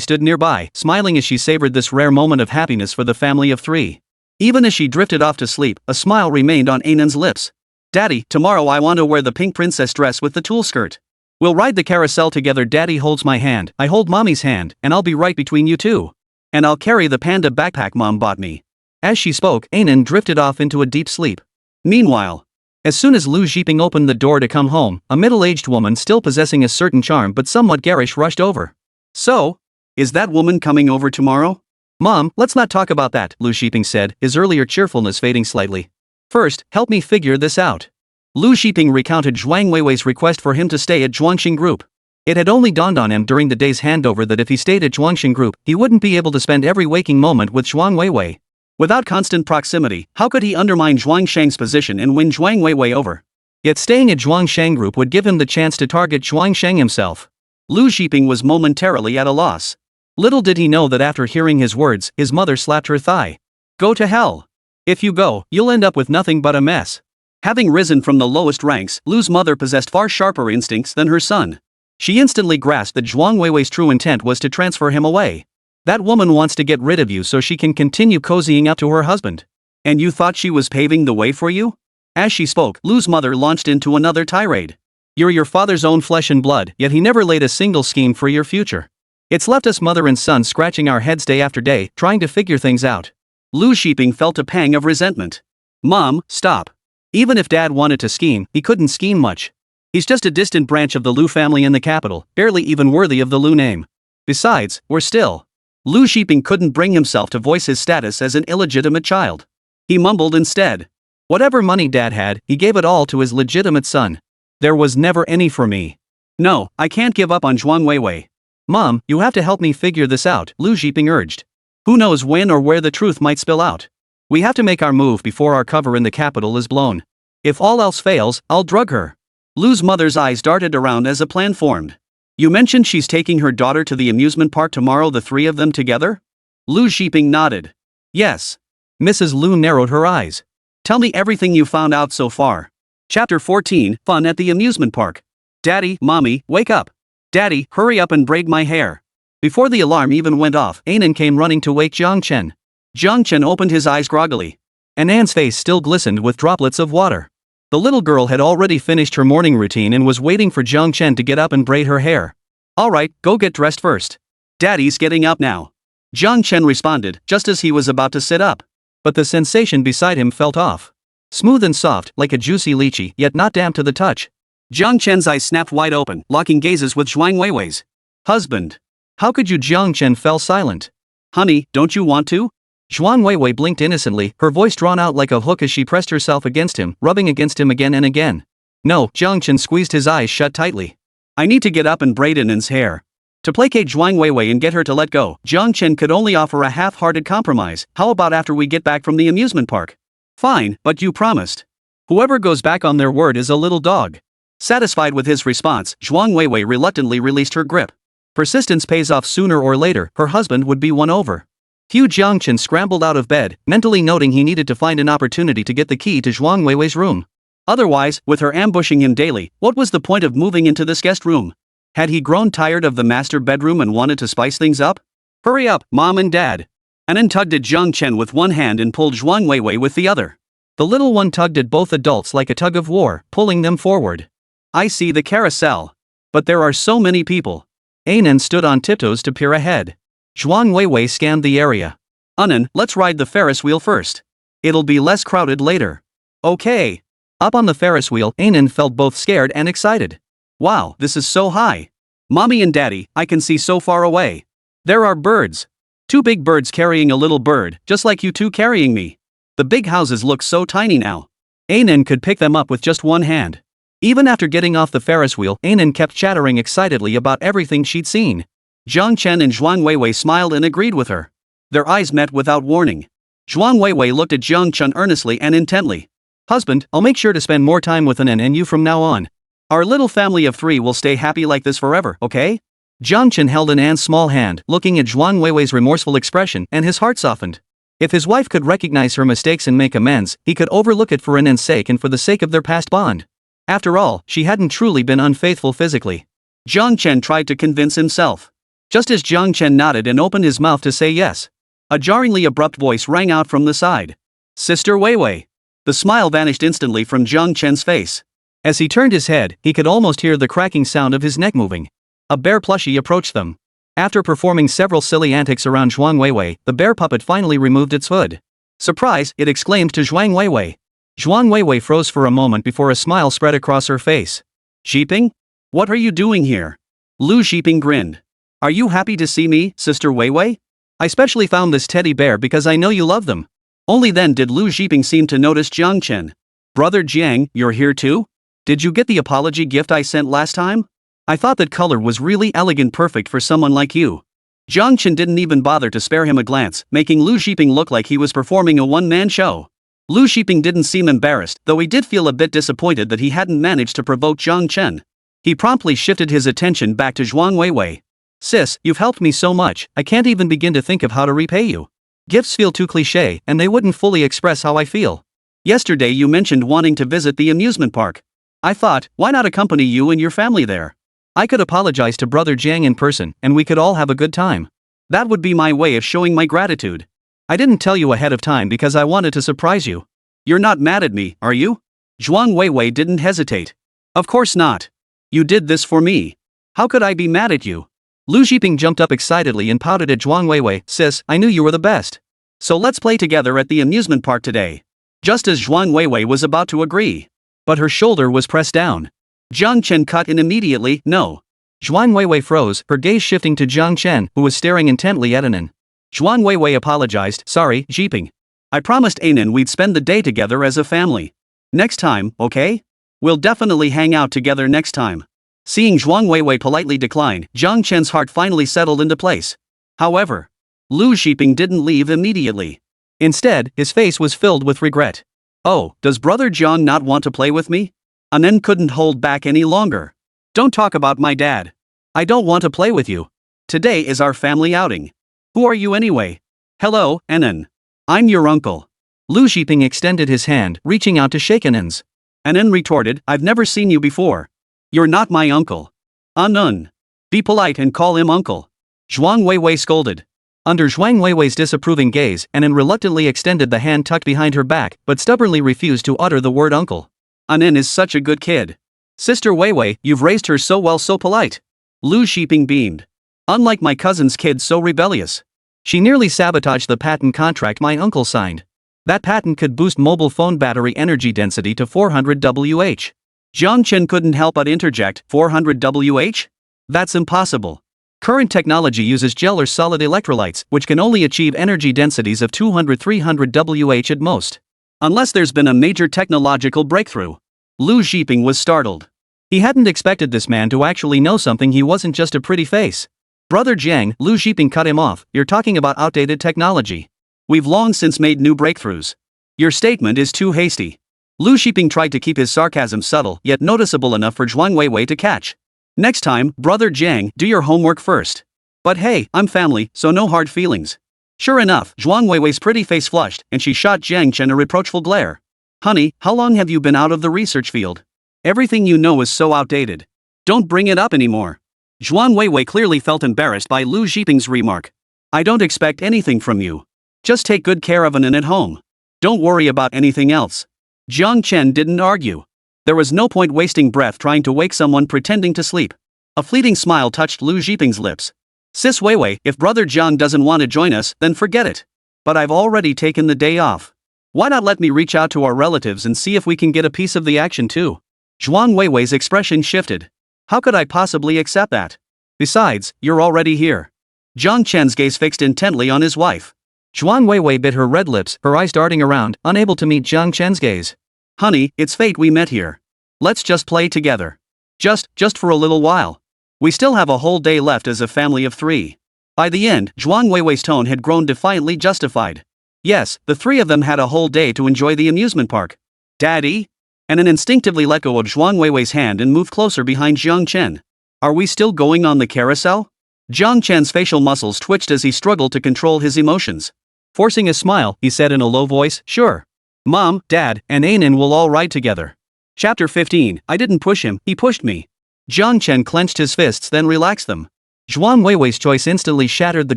stood nearby, smiling as she savored this rare moment of happiness for the family of three. Even as she drifted off to sleep, a smile remained on Anan's lips. "Daddy, tomorrow I want to wear the pink princess dress with the tulle skirt. We'll ride the carousel together. Daddy holds my hand, I hold Mommy's hand, and I'll be right between you two. And I'll carry the panda backpack Mom bought me." As she spoke, Anan drifted off into a deep sleep. Meanwhile, as soon as Lu Zhiping opened the door to come home, a middle-aged woman still possessing a certain charm but somewhat garish rushed over. "So, is that woman coming over tomorrow?" "Mom, let's not talk about that," Lu Zhiping said, his earlier cheerfulness fading slightly. "First, help me figure this out." Lu Zhiping recounted Zhuang Weiwei's request for him to stay at Zhuangxing Group. It had only dawned on him during the day's handover that if he stayed at Zhuangxing Group, he wouldn't be able to spend every waking moment with Zhuang Weiwei. Without constant proximity, how could he undermine Zhuangsheng's position and win Zhuang Weiwei over? Yet staying at Zhuangsheng Group would give him the chance to target Zhuangsheng himself. Lu Zhiping was momentarily at a loss. Little did he know that after hearing his words, his mother slapped her thigh. "Go to hell. If you go, you'll end up with nothing but a mess." Having risen from the lowest ranks, Lu's mother possessed far sharper instincts than her son. She instantly grasped that Zhuang Weiwei's true intent was to transfer him away. "That woman wants to get rid of you so she can continue cozying up to her husband. And you thought she was paving the way for you?" As she spoke, Lu's mother launched into another tirade. "You're your father's own flesh and blood, yet he never laid a single scheme for your future. It's left us mother and son scratching our heads day after day, trying to figure things out." Lu Zhiping felt a pang of resentment. "Mom, stop. Even if Dad wanted to scheme, he couldn't scheme much. He's just a distant branch of the Lu family in the capital, barely even worthy of the Lu name. Besides, we're still..." Lu Zhiping couldn't bring himself to voice his status as an illegitimate child. He mumbled instead. Whatever money Dad had, he gave it all to his legitimate son. "There was never any for me. No, I can't give up on Zhuang Weiwei." "Mom, you have to help me figure this out," Lu Zhiping urged. "Who knows when or where the truth might spill out. We have to make our move before our cover in the capital is blown. If all else fails, I'll drug her." Lu's mother's eyes darted around as a plan formed. "You mentioned she's taking her daughter to the amusement park tomorrow, the three of them together?" Lu Zhiping nodded. "Yes." Mrs. Lu narrowed her eyes. "Tell me everything you found out so far." Chapter 14, Fun at the Amusement Park. "Daddy, Mommy, wake up. Daddy, hurry up and braid my hair." Before the alarm even went off, Anan came running to wake Jiang Chen. Jiang Chen opened his eyes groggily. and Anne's face still glistened with droplets of water. The little girl had already finished her morning routine and was waiting for Jiang Chen to get up and braid her hair. "Alright, go get dressed first. Daddy's getting up now," Jiang Chen responded just as he was about to sit up. But the sensation beside him felt off. Smooth and soft, like a juicy lychee, yet not damp to the touch. Jiang Chen's eyes snapped wide open, locking gazes with Zhuang Weiwei's. "Husband. How could you?" Jiang Chen fell silent. "Honey, don't you want to?" Zhuang Weiwei blinked innocently, her voice drawn out like a hook as she pressed herself against him, rubbing against him again and again. "No," Jiang Chen squeezed his eyes shut tightly. "I need to get up and braid Annen's hair." To placate Zhuang Weiwei and get her to let go, Jiang Chen could only offer a half-hearted compromise. "How about after we get back from the amusement park?" "Fine, but you promised." Whoever goes back on their word is a little dog. Satisfied with his response, Zhuang Weiwei reluctantly released her grip. Persistence pays off sooner or later, her husband would be won over. Hugh Jiangchen scrambled out of bed, mentally noting he needed to find an opportunity to get the key to Zhuang Weiwei's room. Otherwise, with her ambushing him daily, what was the point of moving into this guest room? Had he grown tired of the master bedroom and wanted to spice things up? "Hurry up, Mom and Dad." Anan tugged at Jiang Chen with one hand and pulled Zhuang Weiwei with the other. The little one tugged at both adults like a tug of war, pulling them forward. "I see the carousel. But there are so many people." Anan stood on tiptoes to peer ahead. Zhuang Weiwei scanned the area. "Anan, let's ride the Ferris wheel first. It'll be less crowded later." "Okay." Up on the Ferris wheel, Anan felt both scared and excited. "Wow, this is so high. Mommy and Daddy, I can see so far away. There are birds. Two big birds carrying a little bird, just like you two carrying me. The big houses look so tiny now." Anan could pick them up with just one hand. Even after getting off the Ferris wheel, Anan kept chattering excitedly about everything she'd seen. Jiang Chen and Zhuang Weiwei smiled and agreed with her. Their eyes met without warning. Zhuang Weiwei looked at Jiang Chen earnestly and intently. "Husband, I'll make sure to spend more time with Anan and you from now on. Our little family of three will stay happy like this forever, okay?" Jiang Chen held Anan's small hand, looking at Zhuang Weiwei's remorseful expression, and his heart softened. If his wife could recognize her mistakes and make amends, he could overlook it for Anan's sake and for the sake of their past bond. After all, she hadn't truly been unfaithful physically. Jiang Chen tried to convince himself. Just as Jiang Chen nodded and opened his mouth to say yes, a jarringly abrupt voice rang out from the side. "Sister Weiwei." The smile vanished instantly from Jiang Chen's face. As he turned his head, he could almost hear the cracking sound of his neck moving. A bear plushie approached them. After performing several silly antics around Zhuang Weiwei, the bear puppet finally removed its hood. "Surprise!" it exclaimed to Zhuang Weiwei. Zhuang Weiwei froze for a moment before a smile spread across her face. "Sheeping? What are you doing here?" Lu Sheeping grinned. "Are you happy to see me, Sister Weiwei? I specially found this teddy bear because I know you love them." Only then did Lu Sheeping seem to notice Jiang Chen. "Brother Jiang, you're here too? Did you get the apology gift I sent last time? I thought that color was really elegant, perfect for someone like you." Jiang Chen didn't even bother to spare him a glance, making Lu Sheeping look like he was performing a one-man show. Lu Sheeping didn't seem embarrassed, though he did feel a bit disappointed that he hadn't managed to provoke Jiang Chen. He promptly shifted his attention back to Zhuang Weiwei. "Sis, you've helped me so much, I can't even begin to think of how to repay you. Gifts feel too cliché, and they wouldn't fully express how I feel. Yesterday you mentioned wanting to visit the amusement park. I thought, why not accompany you and your family there? I could apologize to Brother Jiang in person, and we could all have a good time. That would be my way of showing my gratitude. I didn't tell you ahead of time because I wanted to surprise you. You're not mad at me, are you?" Zhuang Weiwei didn't hesitate. "Of course not. You did this for me. How could I be mad at you?" Lu Xiping jumped up excitedly and pouted at Zhuang Weiwei. "Sis, I knew you were the best. So let's play together at the amusement park today." Just as Zhuang Weiwei was about to agree, but her shoulder was pressed down. Jiang Chen cut in immediately. "No." Zhuang Weiwei froze, her gaze shifting to Jiang Chen, who was staring intently at Anan. Zhuang Weiwei apologized. "Sorry, Xiping. I promised Anan we'd spend the day together as a family. Next time, okay? We'll definitely hang out together next time." Seeing Zhuang Weiwei politely decline, Jiang Chen's heart finally settled into place. However, Lu Xiping didn't leave immediately. Instead, his face was filled with regret. "Oh, does Brother Jiang not want to play with me?" Anan couldn't hold back any longer. "Don't talk about my dad. I don't want to play with you. Today is our family outing. Who are you anyway?" "Hello, Anan. I'm your uncle." Lu Xiping extended his hand, reaching out to shake Anan's. Anan retorted, "I've never seen you before. You're not my uncle." "Anan. Be polite and call him uncle." Zhuang Weiwei scolded. Under Zhuang Weiwei's disapproving gaze, Anan reluctantly extended the hand tucked behind her back, but stubbornly refused to utter the word uncle. Anan is such a good kid. Sister Weiwei, you've raised her so well, so polite. Lu Shiping beamed. Unlike my cousin's kid, so rebellious. She nearly sabotaged the patent contract my uncle signed. That patent could boost mobile phone battery energy density to 400 Wh. Jiang Chen couldn't help but interject, 400 Wh? That's impossible. Current technology uses gel or solid electrolytes, which can only achieve energy densities of 200-300 Wh at most. Unless there's been a major technological breakthrough. Lu Shiping was startled. He hadn't expected this man to actually know something. He wasn't just a pretty face. Brother Jiang, Lu Shiping cut him off, you're talking about outdated technology. We've long since made new breakthroughs. Your statement is too hasty. Lu Shiping tried to keep his sarcasm subtle yet noticeable enough for Zhuang Weiwei to catch. Next time, Brother Jiang, do your homework first. But hey, I'm family, so no hard feelings. Sure enough, Zhuang Weiwei's pretty face flushed, and she shot Jiang Chen a reproachful glare. Honey, how long have you been out of the research field? Everything you know is so outdated. Don't bring it up anymore. Zhuang Weiwei clearly felt embarrassed by Lu Shiping's remark. I don't expect anything from you. Just take good care of Anan at home. Don't worry about anything else. Jiang Chen didn't argue. There was no point wasting breath trying to wake someone pretending to sleep. A fleeting smile touched Lu Shiping's lips. Sis Weiwei, if Brother Jiang doesn't want to join us, then forget it. But I've already taken the day off. Why not let me reach out to our relatives and see if we can get a piece of the action too? Zhuang Weiwei's expression shifted. How could I possibly accept that? Besides, you're already here. Jiang Chen's gaze fixed intently on his wife. Zhuang Weiwei bit her red lips, her eyes darting around, unable to meet Jiang Chen's gaze. Honey, it's fate we met here. Let's just play together. Just for a little while. We still have a whole day left as a family of 3. By the end, Zhuang Weiwei's tone had grown defiantly justified. Yes, the 3 of them had a whole day to enjoy the amusement park. Daddy? Anan instinctively let go of Zhuang Weiwei's hand and moved closer behind Jiang Chen. Are we still going on the carousel? Jiang Chen's facial muscles twitched as he struggled to control his emotions. Forcing a smile, he said in a low voice, sure. Mom, Dad, and Anan will all ride together. Chapter 15, I didn't push him, he pushed me. Jiang Chen clenched his fists then relaxed them. Zhuang Weiwei's choice instantly shattered the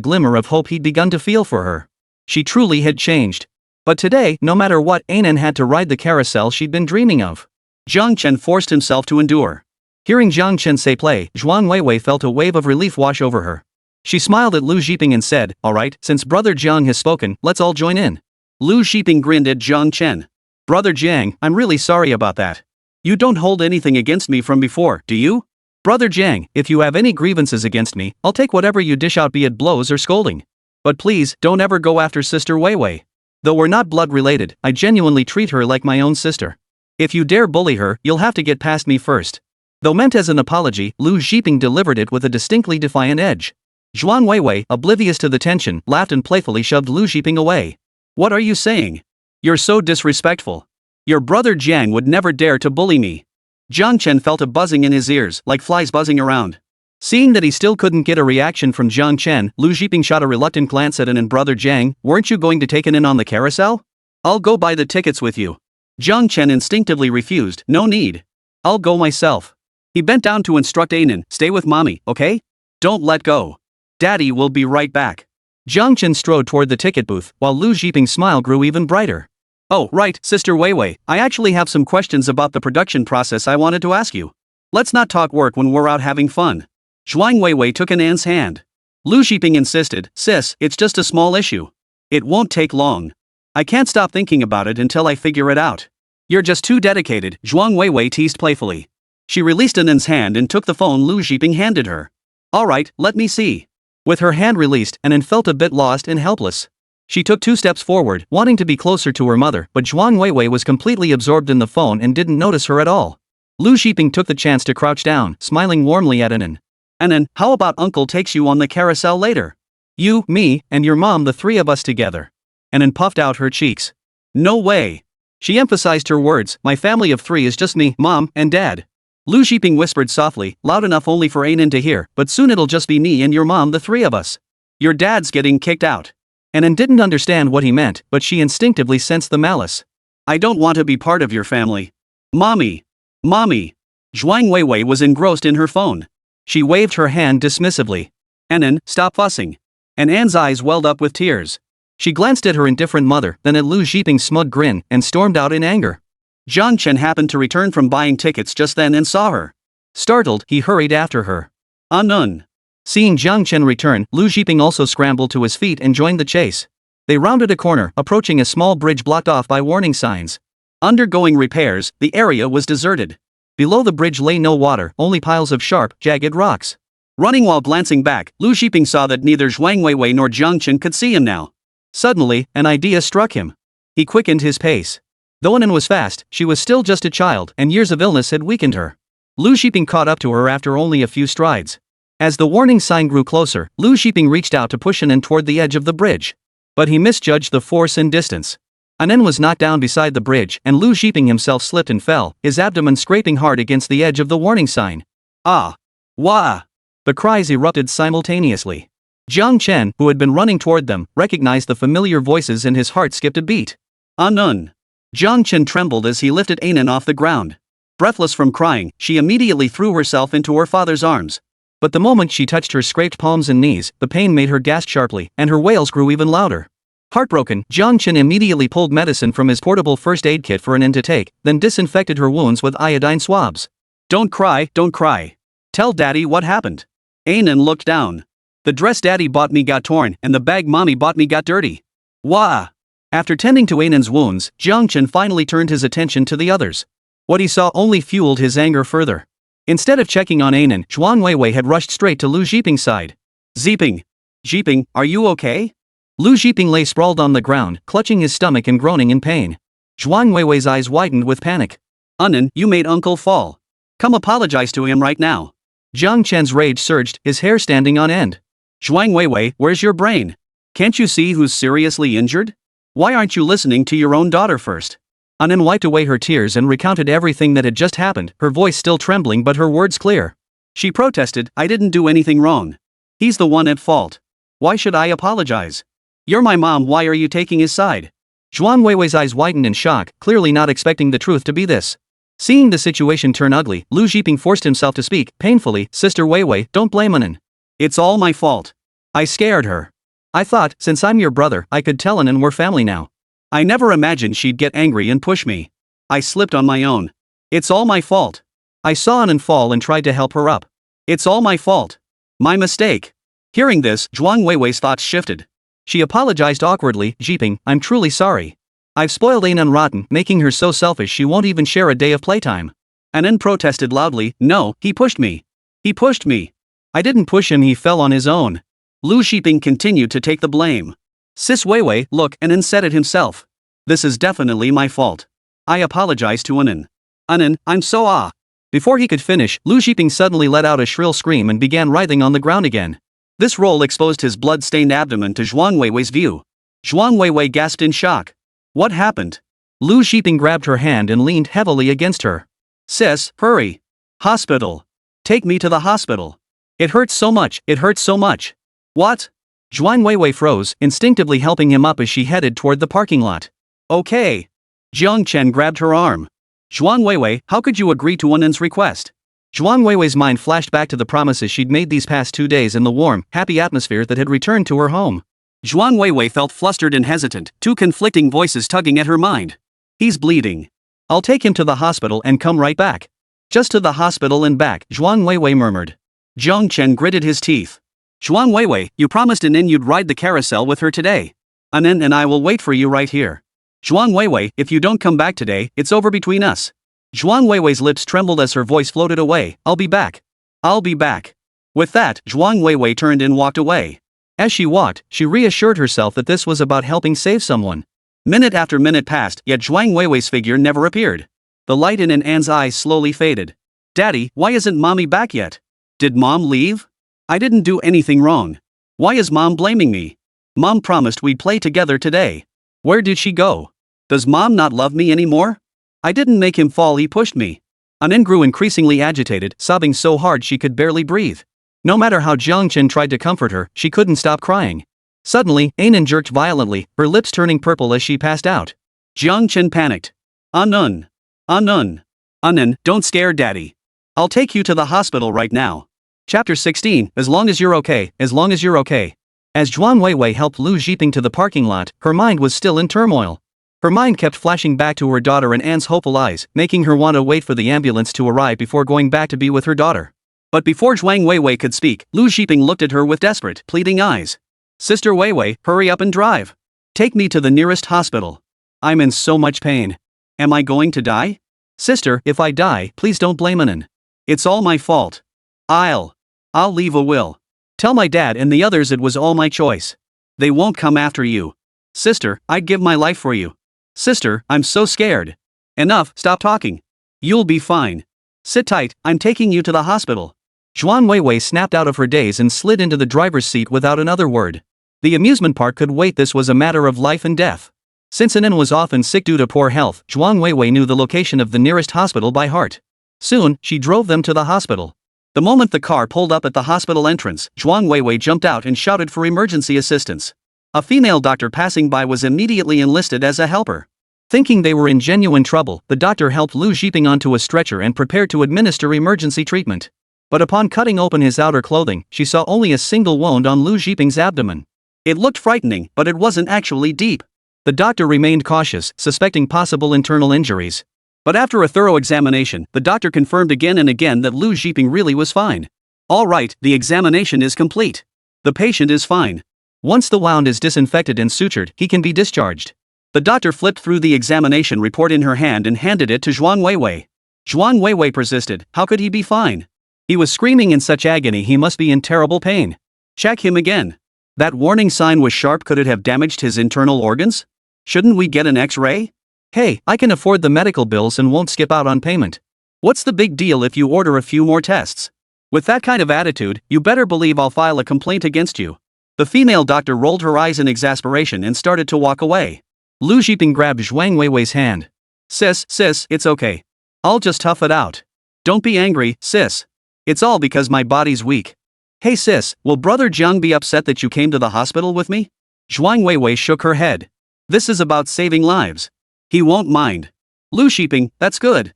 glimmer of hope he'd begun to feel for her. She truly had changed. But today, no matter what, Anan had to ride the carousel she'd been dreaming of. Jiang Chen forced himself to endure. Hearing Jiang Chen say play, Zhuang Weiwei felt a wave of relief wash over her. She smiled at Lu Shiping and said, alright, since Brother Jiang has spoken, let's all join in. Lu Shiping grinned at Jiang Chen. Brother Jiang, I'm really sorry about that. You don't hold anything against me from before, do you? Brother Jiang, if you have any grievances against me, I'll take whatever you dish out, be it blows or scolding. But please, don't ever go after Sister Weiwei. Though we're not blood related, I genuinely treat her like my own sister. If you dare bully her, you'll have to get past me first. Though meant as an apology, Lu Shiping delivered it with a distinctly defiant edge. Zhuang Weiwei, oblivious to the tension, laughed and playfully shoved Lu Shiping away. What are you saying? You're so disrespectful. Your brother Jiang would never dare to bully me. Jiang Chen felt a buzzing in his ears, like flies buzzing around. Seeing that he still couldn't get a reaction from Jiang Chen, Lu Shiping shot a reluctant glance at Anan. Brother Jiang, weren't you going to take Anan on the carousel? I'll go buy the tickets with you. Jiang Chen instinctively refused, no need. I'll go myself. He bent down to instruct Anan, stay with mommy, okay? Don't let go. Daddy will be right back. Jiang Chen strode toward the ticket booth, while Lu Shiping's smile grew even brighter. Oh, right, Sister Weiwei, I actually have some questions about the production process I wanted to ask you. Let's not talk work when we're out having fun. Zhuang Weiwei took Anan's hand. Lu Shiping insisted, sis, it's just a small issue. It won't take long. I can't stop thinking about it until I figure it out. You're just too dedicated, Zhuang Weiwei teased playfully. She released Anan's hand and took the phone Lu Shiping handed her. Alright, let me see. With her hand released, Anan felt a bit lost and helpless. She took 2 steps forward, wanting to be closer to her mother, but Zhuang Weiwei was completely absorbed in the phone and didn't notice her at all. Lu Shiping took the chance to crouch down, smiling warmly at Anan. Anan, how about Uncle takes you on the carousel later? You, me, and your mom, the 3 of us together. Anan puffed out her cheeks. No way. She emphasized her words, my family of 3 is just me, Mom, and Dad. Lu Shiping whispered softly, loud enough only for Anan to hear, but soon it'll just be me and your mom, the 3 of us. Your dad's getting kicked out. Anan didn't understand what he meant, but she instinctively sensed the malice. I don't want to be part of your family. Mommy. Mommy. Zhuang Weiwei was engrossed in her phone. She waved her hand dismissively. Anan, stop fussing. and Anne's eyes welled up with tears. She glanced at her indifferent mother, then at Lu Zhiping's smug grin, and stormed out in anger. Jiang Chen happened to return from buying tickets just then and saw her. Startled, he hurried after her. Nun. Seeing Jiang Chen return, Lu Zhiping also scrambled to his feet and joined the chase. They rounded a corner, approaching a small bridge blocked off by warning signs. Undergoing repairs, the area was deserted. Below the bridge lay no water, only piles of sharp, jagged rocks. Running while glancing back, Lu Zhiping saw that neither Zhuang Weiwei nor Jiang Chen could see him now. Suddenly, an idea struck him. He quickened his pace. Though Annan was fast, she was still just a child, and years of illness had weakened her. Lu Zhiping caught up to her after only a few strides. As the warning sign grew closer, Lu Zhiping reached out to push Annan toward the edge of the bridge. But he misjudged the force and distance. Annan was knocked down beside the bridge, and Lu Zhiping himself slipped and fell, his abdomen scraping hard against the edge of the warning sign. Ah! Wah! The cries erupted simultaneously. Jiang Chen, who had been running toward them, recognized the familiar voices and his heart skipped a beat. Nun. Jiang Chen trembled as he lifted Annan off the ground. Breathless from crying, she immediately threw herself into her father's arms. But the moment she touched her scraped palms and knees, the pain made her gasp sharply, and her wails grew even louder. Heartbroken, Jiang Chen immediately pulled medicine from his portable first aid kit for Annan to take, then disinfected her wounds with iodine swabs. Don't cry, don't cry. Tell Daddy what happened. Annan looked down. The dress Daddy bought me got torn, and the bag Mommy bought me got dirty. Wah! After tending to Annan's wounds, Jiang Chen finally turned his attention to the others. What he saw only fueled his anger further. Instead of checking on Annan, Zhuang Weiwei had rushed straight to Lu Zhiping's side. Zhiping, are you okay? Lu Zhiping lay sprawled on the ground, clutching his stomach and groaning in pain. Zhuang Weiwei's eyes widened with panic. Annan, you made Uncle fall. Come apologize to him right now. Jiang Chen's rage surged, his hair standing on end. Zhuang Weiwei, where's your brain? Can't you see who's seriously injured? Why aren't you listening to your own daughter first? Annan wiped away her tears and recounted everything that had just happened, her voice still trembling but her words clear. She protested, I didn't do anything wrong. He's the one at fault. Why should I apologize? You're my mom, why are you taking his side? Zhuang Weiwei's eyes widened in shock, clearly not expecting the truth to be this. Seeing the situation turn ugly, Lu Zhiping forced himself to speak, painfully, Sister Weiwei, don't blame Annan. It's all my fault. I scared her. I thought, since I'm your brother, I could tell Annan we're family now. I never imagined she'd get angry and push me. I slipped on my own. It's all my fault. I saw Annan fall and tried to help her up. It's all my fault. My mistake. Hearing this, Zhuang Weiwei's thoughts shifted. She apologized awkwardly, Zhiping, I'm truly sorry. I've spoiled Annan rotten, making her so selfish she won't even share a day of playtime. Annan protested loudly, no, he pushed me. He pushed me. I didn't push him, he fell on his own. Lu Zhiping continued to take the blame. Sis Weiwei, look, Annan said it himself. This is definitely my fault. I apologize to Annan. Annan, I'm so Before he could finish, Lu Zhiping suddenly let out a shrill scream and began writhing on the ground again. This roll exposed his blood-stained abdomen to Zhuang Weiwei's view. Zhuang Weiwei gasped in shock. What happened? Lu Zhiping grabbed her hand and leaned heavily against her. Sis, hurry. Hospital. Take me to the hospital. It hurts so much, it hurts so much. What? Zhuang Weiwei froze, instinctively helping him up as she headed toward the parking lot. Okay. Jiang Chen grabbed her arm. Zhuang Weiwei, how could you agree to Annan's request? Zhuang Weiwei's mind flashed back to the promises she'd made these past 2 days in the warm, happy atmosphere that had returned to her home. Zhuang Weiwei felt flustered and hesitant, two conflicting voices tugging at her mind. He's bleeding. I'll take him to the hospital and come right back. Just to the hospital and back, Zhuang Weiwei murmured. Jiang Chen gritted his teeth. Zhuang Weiwei, you promised Annan you'd ride the carousel with her today. Annan and I will wait for you right here. Zhuang Weiwei, if you don't come back today, it's over between us. Zhuang Weiwei's lips trembled as her voice floated away, I'll be back. I'll be back. With that, Zhuang Weiwei turned and walked away. As she walked, she reassured herself that this was about helping save someone. Minute after minute passed, yet Zhuang Weiwei's figure never appeared. The light in Ann's eyes slowly faded. Daddy, why isn't Mommy back yet? Did Mom leave? I didn't do anything wrong. Why is Mom blaming me? Mom promised we'd play together today. Where did she go? Does Mom not love me anymore? I didn't make him fall, he pushed me. Annan grew increasingly agitated, sobbing so hard she could barely breathe. No matter how Jiang Chen tried to comfort her, she couldn't stop crying. Suddenly, Annan jerked violently, her lips turning purple as she passed out. Jiang Chen panicked. Annan. Annan, don't scare Daddy. I'll take you to the hospital right now. Chapter 16, as long as you're okay, as long as you're okay. As Zhuang Weiwei helped Lu Zhiping to the parking lot, her mind was still in turmoil. Her mind kept flashing back to her daughter and Anne's hopeful eyes, making her want to wait for the ambulance to arrive before going back to be with her daughter. But before Zhuang Weiwei could speak, Lu Zhiping looked at her with desperate, pleading eyes. Sister Weiwei, hurry up and drive. Take me to the nearest hospital. I'm in so much pain. Am I going to die? Sister, if I die, please don't blame Anan. It's all my fault. I'll leave a will. Tell my dad and the others it was all my choice. They won't come after you. Sister, I'd give my life for you. Sister, I'm so scared. Enough, stop talking. You'll be fine. Sit tight, I'm taking you to the hospital. Zhuang Weiwei snapped out of her daze and slid into the driver's seat without another word. The amusement park could wait, this was a matter of life and death. Since Anan was often sick due to poor health, Zhuang Weiwei knew the location of the nearest hospital by heart. Soon, she drove them to the hospital. The moment the car pulled up at the hospital entrance, Zhuang Weiwei jumped out and shouted for emergency assistance. A female doctor passing by was immediately enlisted as a helper. Thinking they were in genuine trouble, the doctor helped Lu Zhiping onto a stretcher and prepared to administer emergency treatment. But upon cutting open his outer clothing, she saw only a single wound on Lu Zhiping's abdomen. It looked frightening, but it wasn't actually deep. The doctor remained cautious, suspecting possible internal injuries. But after a thorough examination, the doctor confirmed again and again that Lu Zhiping really was fine. All right, the examination is complete. The patient is fine. Once the wound is disinfected and sutured, he can be discharged. The doctor flipped through the examination report in her hand and handed it to Zhuang Weiwei. Zhuang Weiwei persisted. How could he be fine? He was screaming in such agony, he must be in terrible pain. Check him again. That warning sign was sharp, could it have damaged his internal organs? Shouldn't we get an X-ray? Hey, I can afford the medical bills and won't skip out on payment. What's the big deal if you order a few more tests? With that kind of attitude, you better believe I'll file a complaint against you. The female doctor rolled her eyes in exasperation and started to walk away. Lu Zhiping grabbed Zhuang Weiwei's hand. Sis, it's okay. I'll just tough it out. Don't be angry, sis. It's all because my body's weak. Hey sis, will brother Jiang be upset that you came to the hospital with me? Zhuang Weiwei shook her head. This is about saving lives. He won't mind. Lu Zhiping, that's good.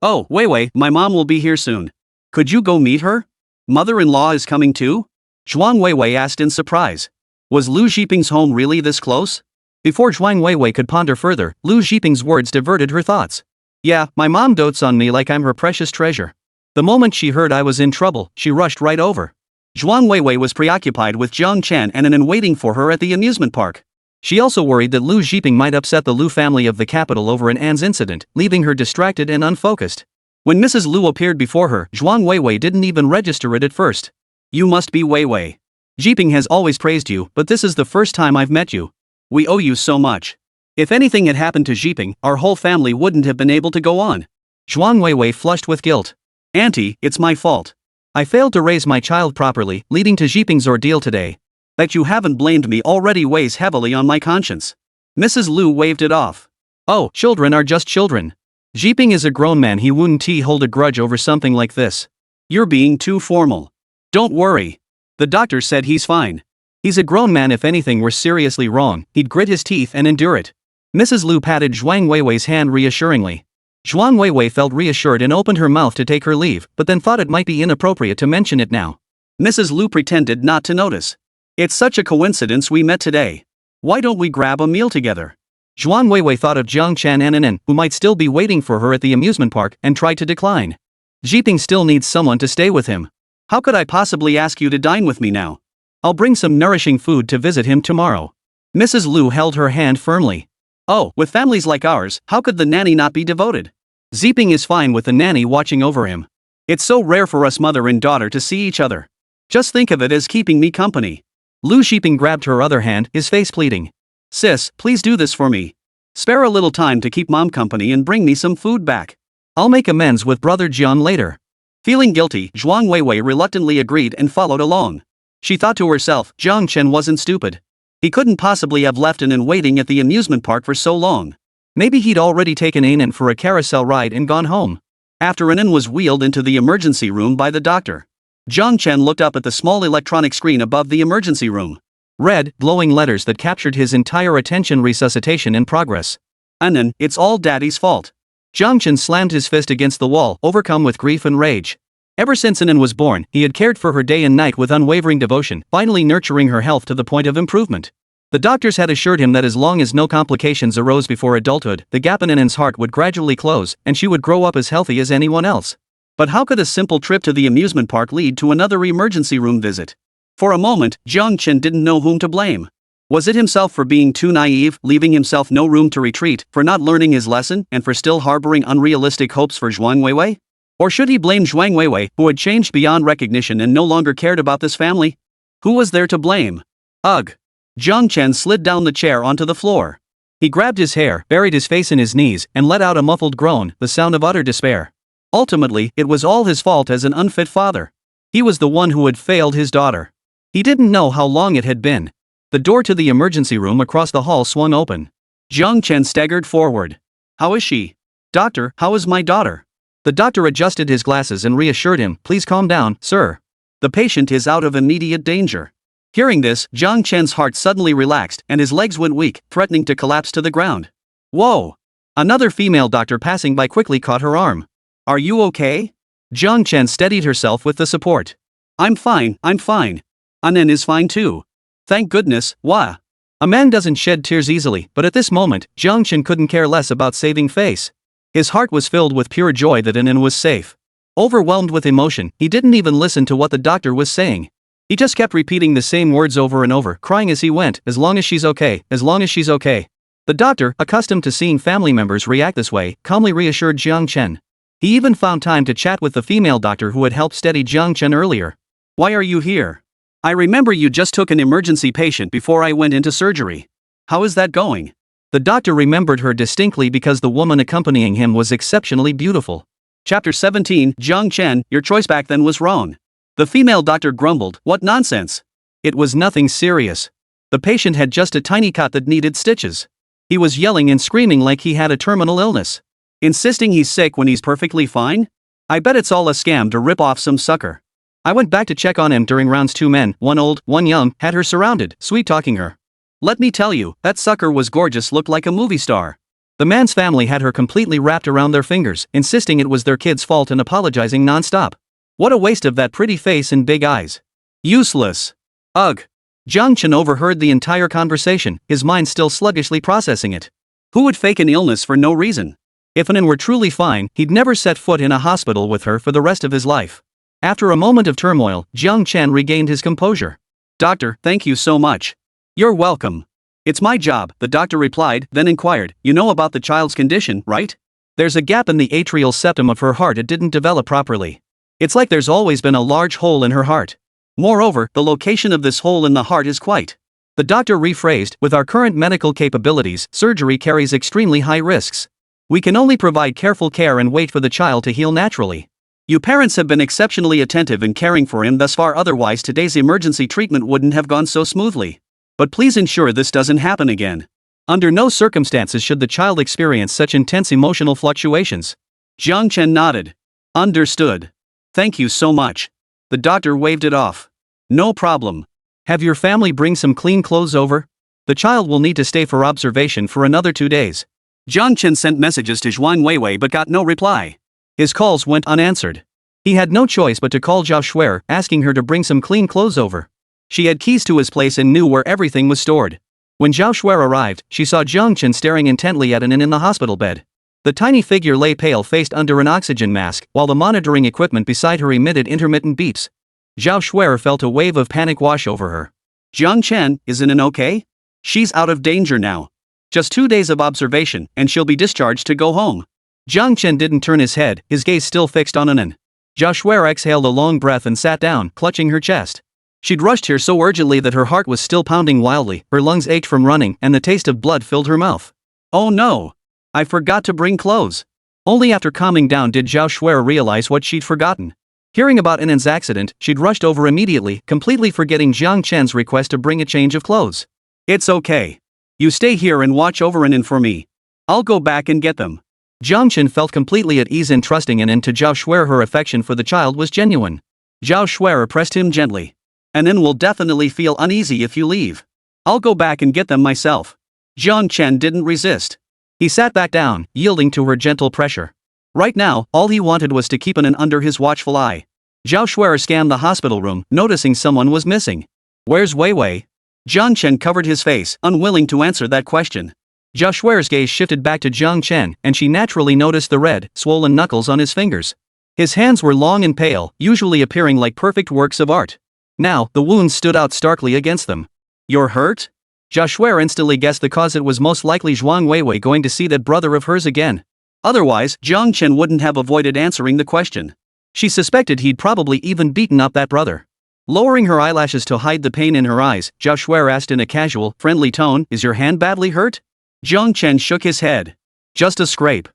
Oh, Weiwei, my mom will be here soon. Could you go meet her? Mother-in-law is coming too? Zhuang Weiwei asked in surprise. Was Lu Zhiping's home really this close? Before Zhuang Weiwei could ponder further, Lu Zhiping's words diverted her thoughts. Yeah, my mom dotes on me like I'm her precious treasure. The moment she heard I was in trouble, she rushed right over. Zhuang Weiwei was preoccupied with Jiang Chen and Anan waiting for her at the amusement park. She also worried that Lu Zhiping might upset the Lu family of the capital over an Anne's incident, leaving her distracted and unfocused. When Mrs. Lu appeared before her, Zhuang Weiwei didn't even register it at first. You must be Weiwei. Zhiping has always praised you, but this is the first time I've met you. We owe you so much. If anything had happened to Zhiping, our whole family wouldn't have been able to go on. Zhuang Weiwei flushed with guilt. Auntie, it's my fault. I failed to raise my child properly, leading to Zhiping's ordeal today. That you haven't blamed me already weighs heavily on my conscience. Mrs. Lu waved it off. Oh, children are just children. Zhiping is a grown man, he wouldn't hold a grudge over something like this. You're being too formal. Don't worry. The doctor said he's fine. He's a grown man, if anything were seriously wrong, he'd grit his teeth and endure it. Mrs. Lu patted Zhuang Weiwei's hand reassuringly. Zhuang Weiwei felt reassured and opened her mouth to take her leave, but then thought it might be inappropriate to mention it now. Mrs. Lu pretended not to notice. It's such a coincidence we met today. Why don't we grab a meal together? Zhuang Weiwei thought of Jiang Chen and Anan, who might still be waiting for her at the amusement park, and tried to decline. Zhiping still needs someone to stay with him. How could I possibly ask you to dine with me now? I'll bring some nourishing food to visit him tomorrow. Mrs. Lu held her hand firmly. Oh, with families like ours, how could the nanny not be devoted? Zhiping is fine with the nanny watching over him. It's so rare for us mother and daughter to see each other. Just think of it as keeping me company. Lu Zhiping grabbed her other hand, his face pleading. Sis, please do this for me. Spare a little time to keep mom company and bring me some food back. I'll make amends with brother Jian later. Feeling guilty, Zhuang Weiwei reluctantly agreed and followed along. She thought to herself, Jiang Chen wasn't stupid. He couldn't possibly have left Anan waiting at the amusement park for so long. Maybe he'd already taken Anan for a carousel ride and gone home. After Anan was wheeled into the emergency room by the doctor, Jiang Chen looked up at the small electronic screen above the emergency room. Red, glowing letters that captured his entire attention: resuscitation in progress. Anan, it's all daddy's fault. Jiang Chen slammed his fist against the wall, overcome with grief and rage. Ever since Anan was born, he had cared for her day and night with unwavering devotion, finally nurturing her health to the point of improvement. The doctors had assured him that as long as no complications arose before adulthood, the gap in Anan's heart would gradually close, and she would grow up as healthy as anyone else. But how could a simple trip to the amusement park lead to another emergency room visit? For a moment, Jiang Chen didn't know whom to blame. Was it himself for being too naive, leaving himself no room to retreat, for not learning his lesson, and for still harboring unrealistic hopes for Zhuang Weiwei? Or should he blame Zhuang Weiwei, who had changed beyond recognition and no longer cared about this family? Who was there to blame? Ugh! Jiang Chen slid down the chair onto the floor. He grabbed his hair, buried his face in his knees, and let out a muffled groan, the sound of utter despair. Ultimately, it was all his fault as an unfit father. He was the one who had failed his daughter. He didn't know how long it had been. The door to the emergency room across the hall swung open. Jiang Chen staggered forward. How is she? Doctor, how is my daughter? The doctor adjusted his glasses and reassured him, please calm down, sir. The patient is out of immediate danger. Hearing this, Jiang Chen's heart suddenly relaxed and his legs went weak, threatening to collapse to the ground. Whoa! Another female doctor passing by quickly caught her arm. Are you okay? Jiang Chen steadied herself with the support. I'm fine. Anan is fine too. Thank goodness, wah. A man doesn't shed tears easily, but at this moment, Jiang Chen couldn't care less about saving face. His heart was filled with pure joy that Anan was safe. Overwhelmed with emotion, he didn't even listen to what the doctor was saying. He just kept repeating the same words over and over, crying as he went, as long as she's okay, as long as she's okay. The doctor, accustomed to seeing family members react this way, calmly reassured Jiang Chen. He even found time to chat with the female doctor who had helped steady Jiang Chen earlier. Why are you here? I remember you just took an emergency patient before I went into surgery. How is that going? The doctor remembered her distinctly because the woman accompanying him was exceptionally beautiful. Chapter 17, Jiang Chen, your choice back then was wrong. The female doctor grumbled, what nonsense. It was nothing serious. The patient had just a tiny cut that needed stitches. He was yelling and screaming like he had a terminal illness. Insisting he's sick when he's perfectly fine? I bet it's all a scam to rip off some sucker. I went back to check on him during rounds. Two men, one old, one young, had her surrounded, sweet-talking her. Let me tell you, that sucker was gorgeous, looked like a movie star. The man's family had her completely wrapped around their fingers, insisting it was their kid's fault and apologizing non-stop. What a waste of that pretty face and big eyes. Useless. Ugh. Jiang Chen overheard the entire conversation, his mind still sluggishly processing it. Who would fake an illness for no reason? If Anan were truly fine, he'd never set foot in a hospital with her for the rest of his life. After a moment of turmoil, Jiang Chen regained his composure. Doctor, thank you so much. You're welcome. It's my job, the doctor replied, then inquired, you know about the child's condition, right? There's a gap in the atrial septum of her heart, it didn't develop properly. It's like there's always been a large hole in her heart. Moreover, the location of this hole in the heart is quite. The doctor rephrased, with our current medical capabilities, surgery carries extremely high risks. We can only provide careful care and wait for the child to heal naturally. You parents have been exceptionally attentive in caring for him thus far, otherwise today's emergency treatment wouldn't have gone so smoothly. But please ensure this doesn't happen again. Under no circumstances should the child experience such intense emotional fluctuations. Jiang Chen nodded. Understood. Thank you so much. The doctor waved it off. No problem. Have your family bring some clean clothes over? The child will need to stay for observation for another 2 days. Jiang Chen sent messages to Zhuang Weiwei but got no reply. His calls went unanswered. He had no choice but to call Zhao Shuer, asking her to bring some clean clothes over. She had keys to his place and knew where everything was stored. When Zhao Shuer arrived, she saw Jiang Chen staring intently at Anan in the hospital bed. The tiny figure lay pale-faced under an oxygen mask, while the monitoring equipment beside her emitted intermittent beeps. Zhao Shuer felt a wave of panic wash over her. Jiang Chen, isn't Anan okay? She's out of danger now. Just 2 days of observation, and she'll be discharged to go home. Jiang Chen didn't turn his head, his gaze still fixed on Anan. Zhao Shuer exhaled a long breath and sat down, clutching her chest. She'd rushed here so urgently that her heart was still pounding wildly, her lungs ached from running, and the taste of blood filled her mouth. Oh no! I forgot to bring clothes. Only after calming down did Zhao Shuer realize what she'd forgotten. Hearing about Anan's accident, she'd rushed over immediately, completely forgetting Jiang Chen's request to bring a change of clothes. It's okay. You stay here and watch over Anan for me. I'll go back and get them. Jiang Chen felt completely at ease in trusting Anan to Zhao Shuer. Her affection for the child was genuine. Zhao Shuer pressed him gently. Anan will definitely feel uneasy if you leave. I'll go back and get them myself. Jiang Chen didn't resist. He sat back down, yielding to her gentle pressure. Right now, all he wanted was to keep Anan under his watchful eye. Zhao Shuer scanned the hospital room, noticing someone was missing. Where's Wei Wei? Jiang Chen covered his face, unwilling to answer that question. Zhao Shuer's gaze shifted back to Jiang Chen, and she naturally noticed the red, swollen knuckles on his fingers. His hands were long and pale, usually appearing like perfect works of art. Now, the wounds stood out starkly against them. You're hurt? Zhao Shuer instantly guessed the cause. It was most likely Zhuang Weiwei going to see that brother of hers again. Otherwise, Jiang Chen wouldn't have avoided answering the question. She suspected he'd probably even beaten up that brother. Lowering her eyelashes to hide the pain in her eyes, Zhao Shuer asked in a casual, friendly tone, is your hand badly hurt? Jiang Chen shook his head. Just a scrape.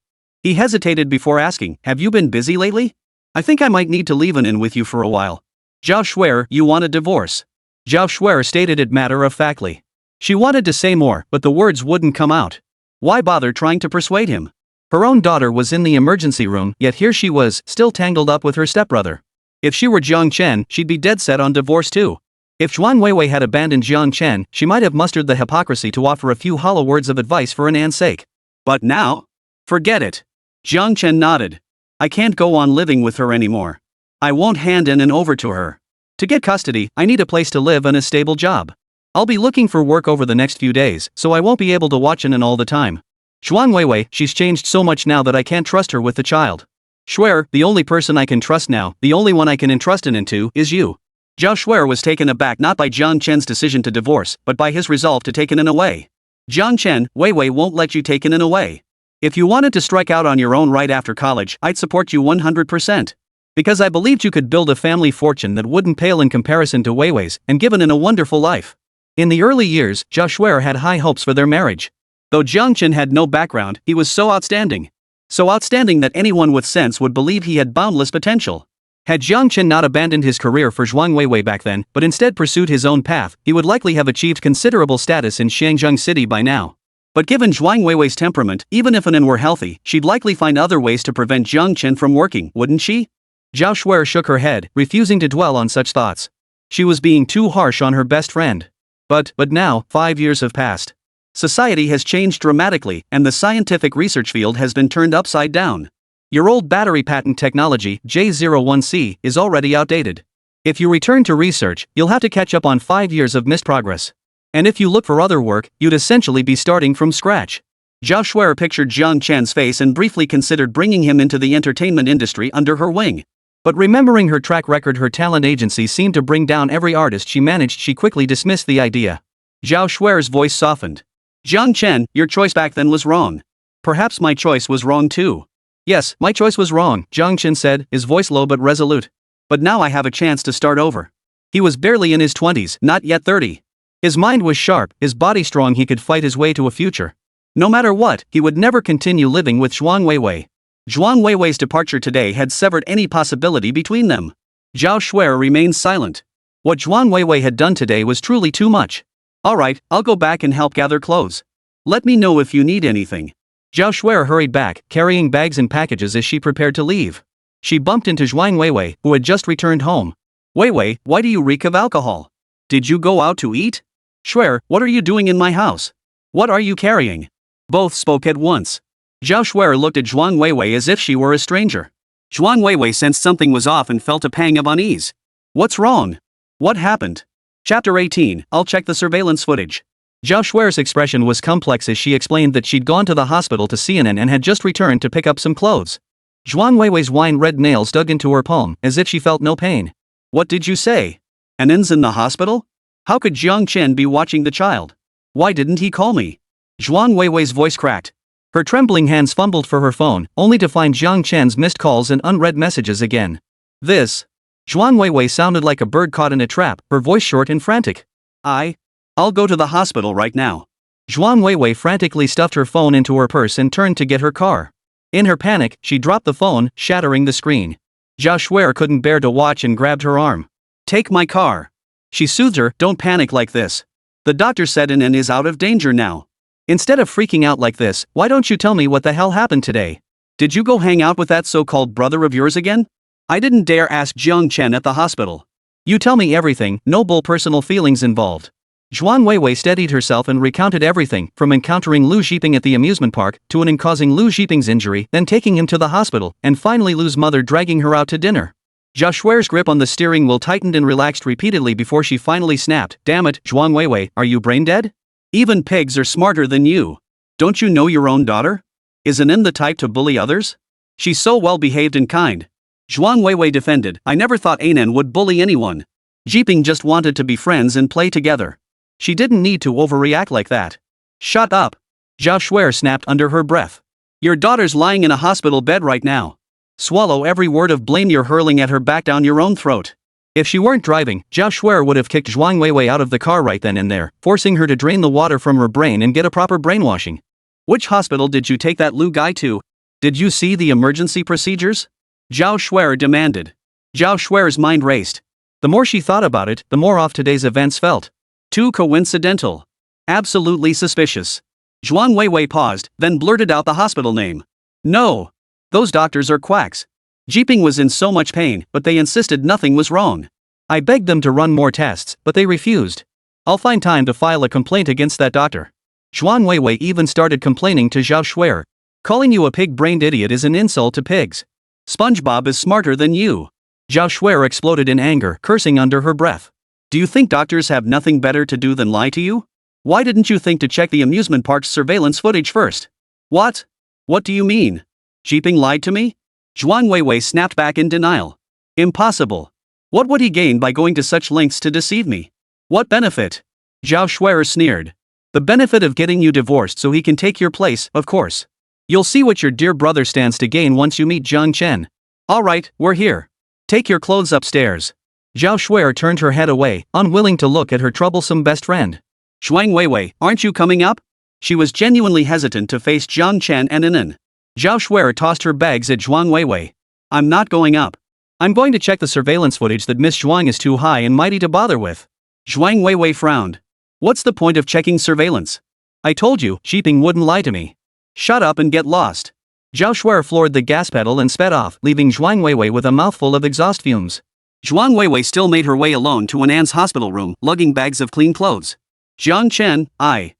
He hesitated before asking, have you been busy lately? I think I might need to leave an inn with you for a while. Zhao Shuer, you want a divorce? Zhao Shuer stated it matter-of-factly. She wanted to say more, but the words wouldn't come out. Why bother trying to persuade him? Her own daughter was in the emergency room, yet here she was, still tangled up with her stepbrother. If she were Jiang Chen, she'd be dead set on divorce too. If Zhuang Weiwei had abandoned Jiang Chen, she might have mustered the hypocrisy to offer a few hollow words of advice for An's sake. But now? Forget it. Jiang Chen nodded. I can't go on living with her anymore. I won't hand An over to her. To get custody, I need a place to live and a stable job. I'll be looking for work over the next few days, so I won't be able to watch An all the time. Zhuang Weiwei, she's changed so much now that I can't trust her with the child. Shuer, the only person I can trust now, the only one I can entrust An into, is you. Zhao Shuer was taken aback not by Jiang Chen's decision to divorce, but by his resolve to take An away. Jiang Chen, Weiwei won't let you take An away. If you wanted to strike out on your own right after college, I'd support you 100%. Because I believed you could build a family fortune that wouldn't pale in comparison to Weiwei's, and given An a wonderful life. In the early years, Zhao Shuer had high hopes for their marriage. Though Jiang Chen had no background, he was so outstanding. So outstanding that anyone with sense would believe he had boundless potential. Had Jiang Chen not abandoned his career for Zhuang Weiwei back then, but instead pursued his own path, he would likely have achieved considerable status in Shangzheng City by now. But given Zhuang Weiwei's temperament, even if An were healthy, she'd likely find other ways to prevent Jiang Chen from working, wouldn't she? Zhao Shuer shook her head, refusing to dwell on such thoughts. She was being too harsh on her best friend. But now, 5 years have passed. Society has changed dramatically, and the scientific research field has been turned upside down. Your old battery patent technology, J01C, is already outdated. If you return to research, you'll have to catch up on 5 years of missed progress. And if you look for other work, you'd essentially be starting from scratch. Zhao Shuer pictured Jiang Chen's face and briefly considered bringing him into the entertainment industry under her wing. But remembering her track record, her talent agency seemed to bring down every artist she managed. She quickly dismissed the idea. Zhao Shuer's voice softened. Jiang Chen, your choice back then was wrong. Perhaps my choice was wrong too. Yes, my choice was wrong, Jiang Chen said, his voice low but resolute. But now I have a chance to start over. He was barely in his 20s, not yet 30. His mind was sharp, his body strong. He could fight his way to a future. No matter what, he would never continue living with Zhuang Weiwei. Zhuang Weiwei's departure today had severed any possibility between them. Zhao Shuer remained silent. What Zhuang Weiwei had done today was truly too much. Alright, I'll go back and help gather clothes. Let me know if you need anything. Zhao Shuer hurried back, carrying bags and packages as she prepared to leave. She bumped into Zhuang Weiwei, who had just returned home. Weiwei, why do you reek of alcohol? Did you go out to eat? Shuer, what are you doing in my house? What are you carrying? Both spoke at once. Zhao Shuer looked at Zhuang Weiwei as if she were a stranger. Zhuang Weiwei sensed something was off and felt a pang of unease. What's wrong? What happened? Chapter 18, I'll check the surveillance footage. Zhao Shuer's expression was complex as she explained that she'd gone to the hospital to see An and had just returned to pick up some clothes. Zhuang Weiwei's wine-red nails dug into her palm, as if she felt no pain. What did you say? An's in the hospital? How could Jiang Chen be watching the child? Why didn't he call me? Zhuang Weiwei's voice cracked. Her trembling hands fumbled for her phone, only to find Jiang Chen's missed calls and unread messages again. This. Zhuang Weiwei sounded like a bird caught in a trap, her voice short and frantic. I'll go to the hospital right now. Zhuang Weiwei frantically stuffed her phone into her purse and turned to get her car. In her panic, she dropped the phone, shattering the screen. Zhao Shuer couldn't bear to watch and grabbed her arm. Take my car. She soothed her, don't panic like this. The doctor said An is out of danger now. Instead of freaking out like this, why don't you tell me what the hell happened today? Did you go hang out with that so-called brother of yours again? I didn't dare ask Jiang Chen at the hospital. You tell me everything, no bull personal feelings involved. Zhuang Weiwei steadied herself and recounted everything, from encountering Lu Zhiping at the amusement park, to An causing Lu Zhiping's injury, then taking him to the hospital, and finally Lu's mother dragging her out to dinner. Zhao Shui's grip on the steering wheel tightened and relaxed repeatedly before she finally snapped. Damn it, Zhuang Weiwei, are you brain dead? Even pigs are smarter than you. Don't you know your own daughter? Isn't N the type to bully others? She's so well behaved and kind. Zhuang Weiwei defended. I never thought Anan would bully anyone. Jiping just wanted to be friends and play together. She didn't need to overreact like that. Shut up. Zhao Shui snapped under her breath. Your daughter's lying in a hospital bed right now. Swallow every word of blame you're hurling at her back down your own throat. If she weren't driving, Zhao Shui would have kicked Zhuang Weiwei out of the car right then and there, forcing her to drain the water from her brain and get a proper brainwashing. Which hospital did you take that Lu guy to? Did you see the emergency procedures? Zhao Shui demanded. Zhao Shui's mind raced. The more she thought about it, the more off today's events felt. Too coincidental. Absolutely suspicious. Zhuang Weiwei paused, then blurted out the hospital name. No. Those doctors are quacks. Jiping was in so much pain, but they insisted nothing was wrong. I begged them to run more tests, but they refused. I'll find time to file a complaint against that doctor. Zhuang Weiwei even started complaining to Zhao Shui. Calling you a pig-brained idiot is an insult to pigs. SpongeBob is smarter than you. Zhao Shui exploded in anger, cursing under her breath. Do you think doctors have nothing better to do than lie to you? Why didn't you think to check the amusement park's surveillance footage first? What? What do you mean? Jiping lied to me? Zhuang Weiwei snapped back in denial. Impossible. What would he gain by going to such lengths to deceive me? What benefit? Zhao Shui sneered. The benefit of getting you divorced so he can take your place, of course. You'll see what your dear brother stands to gain once you meet Jiang Chen. Alright, we're here. Take your clothes upstairs. Zhao Shui turned her head away, unwilling to look at her troublesome best friend. Zhuang Weiwei, aren't you coming up? She was genuinely hesitant to face Jiang Chen and Anan. Zhao Shui tossed her bags at Zhuang Weiwei. I'm not going up. I'm going to check the surveillance footage that Miss Zhuang is too high and mighty to bother with. Zhuang Weiwei frowned. What's the point of checking surveillance? I told you, Jiping wouldn't lie to me. Shut up and get lost. Zhao Shui floored the gas pedal and sped off, leaving Zhuang Weiwei with a mouthful of exhaust fumes. Zhuang Weiwei still made her way alone to Anan's hospital room, lugging bags of clean clothes. Jiang Chen, I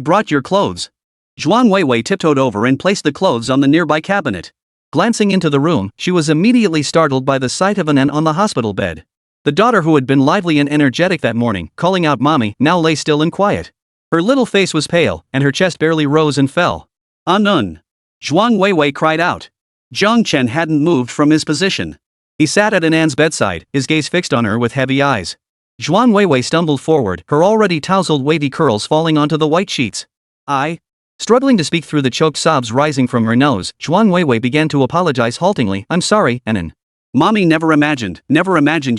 brought your clothes. Zhuang Weiwei tiptoed over and placed the clothes on the nearby cabinet. Glancing into the room, she was immediately startled by the sight of Anan on the hospital bed. The daughter who had been lively and energetic that morning, calling out mommy, now lay still and quiet. Her little face was pale, and her chest barely rose and fell. Anan! Zhuang Weiwei cried out. Jiang Chen hadn't moved from his position. He sat at Anan's bedside, his gaze fixed on her with heavy eyes. Zhuang Weiwei stumbled forward, her already tousled wavy curls falling onto the white sheets. Struggling to speak through the choked sobs rising from her nose, Zhuang Weiwei began to apologize haltingly. I'm sorry, Anan. Mommy never imagined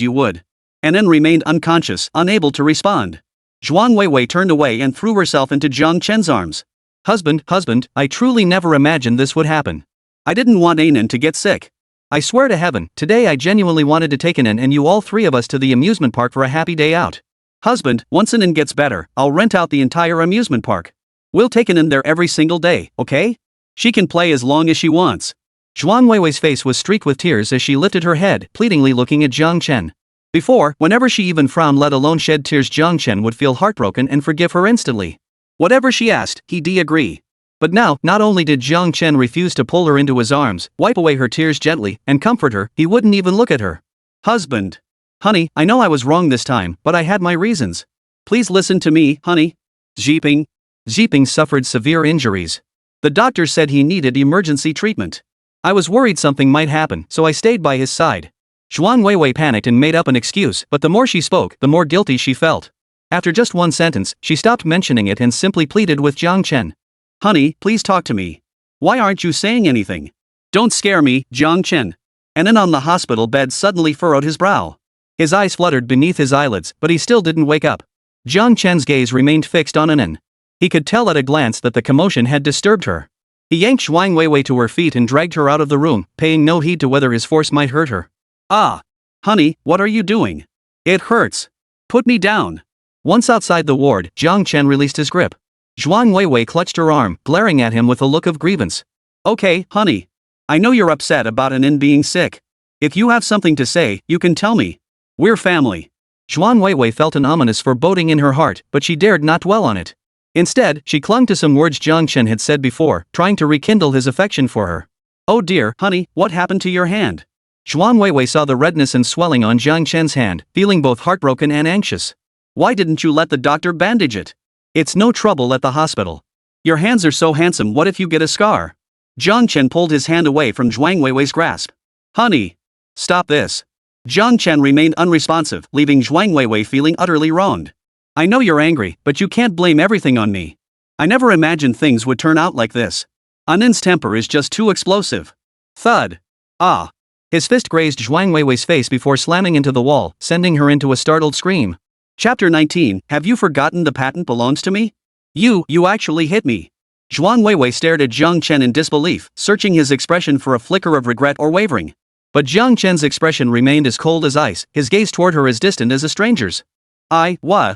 you would. Anan remained unconscious, unable to respond. Zhuang Weiwei turned away and threw herself into Jiang Chen's arms. Husband, I truly never imagined this would happen. I didn't want Anan to get sick. I swear to heaven, today I genuinely wanted to take Anan and you all three of us to the amusement park for a happy day out. Husband, once Anan gets better, I'll rent out the entire amusement park. We'll take Anan there every single day, okay? She can play as long as she wants. Zhuang Weiwei's face was streaked with tears as she lifted her head, pleadingly looking at Jiang Chen. Before, whenever she even frowned let alone shed tears, Jiang Chen would feel heartbroken and forgive her instantly. Whatever she asked, he'd agree. But now, not only did Jiang Chen refuse to pull her into his arms, wipe away her tears gently, and comfort her, he wouldn't even look at her. Husband. Honey, I know I was wrong this time, but I had my reasons. Please listen to me, honey. Jiping suffered severe injuries. The doctor said he needed emergency treatment. I was worried something might happen, so I stayed by his side. Zhuang Weiwei panicked and made up an excuse, but the more she spoke, the more guilty she felt. After just one sentence, she stopped mentioning it and simply pleaded with Jiang Chen. Honey, please talk to me. Why aren't you saying anything? Don't scare me, Jiang Chen. Anan on the hospital bed suddenly furrowed his brow. His eyes fluttered beneath his eyelids, but he still didn't wake up. Jiang Chen's gaze remained fixed on Anan. He could tell at a glance that the commotion had disturbed her. He yanked Zhuang Weiwei to her feet and dragged her out of the room, paying no heed to whether his force might hurt her. Honey, what are you doing? It hurts. Put me down. Once outside the ward, Jiang Chen released his grip. Zhuang Weiwei clutched her arm, glaring at him with a look of grievance. Okay, honey. I know you're upset about Anan being sick. If you have something to say, you can tell me. We're family. Zhuang Weiwei felt an ominous foreboding in her heart, but she dared not dwell on it. Instead, she clung to some words Jiang Chen had said before, trying to rekindle his affection for her. Oh dear, honey, what happened to your hand? Zhuang Weiwei saw the redness and swelling on Jiang Chen's hand, feeling both heartbroken and anxious. Why didn't you let the doctor bandage it? It's no trouble at the hospital. Your hands are so handsome, what if you get a scar? Jiang Chen pulled his hand away from Zhuang Weiwei's grasp. Honey! Stop this. Jiang Chen remained unresponsive, leaving Zhuang Weiwei feeling utterly wronged. I know you're angry, but you can't blame everything on me. I never imagined things would turn out like this. Anin's temper is just too explosive. Thud. Ah. His fist grazed Zhuang Weiwei's face before slamming into the wall, sending her into a startled scream. Chapter 19, Have you forgotten the patent belongs to me? You actually hit me. Zhuang Weiwei stared at Jiang Chen in disbelief, searching his expression for a flicker of regret or wavering. But Jiang Chen's expression remained as cold as ice, his gaze toward her as distant as a stranger's.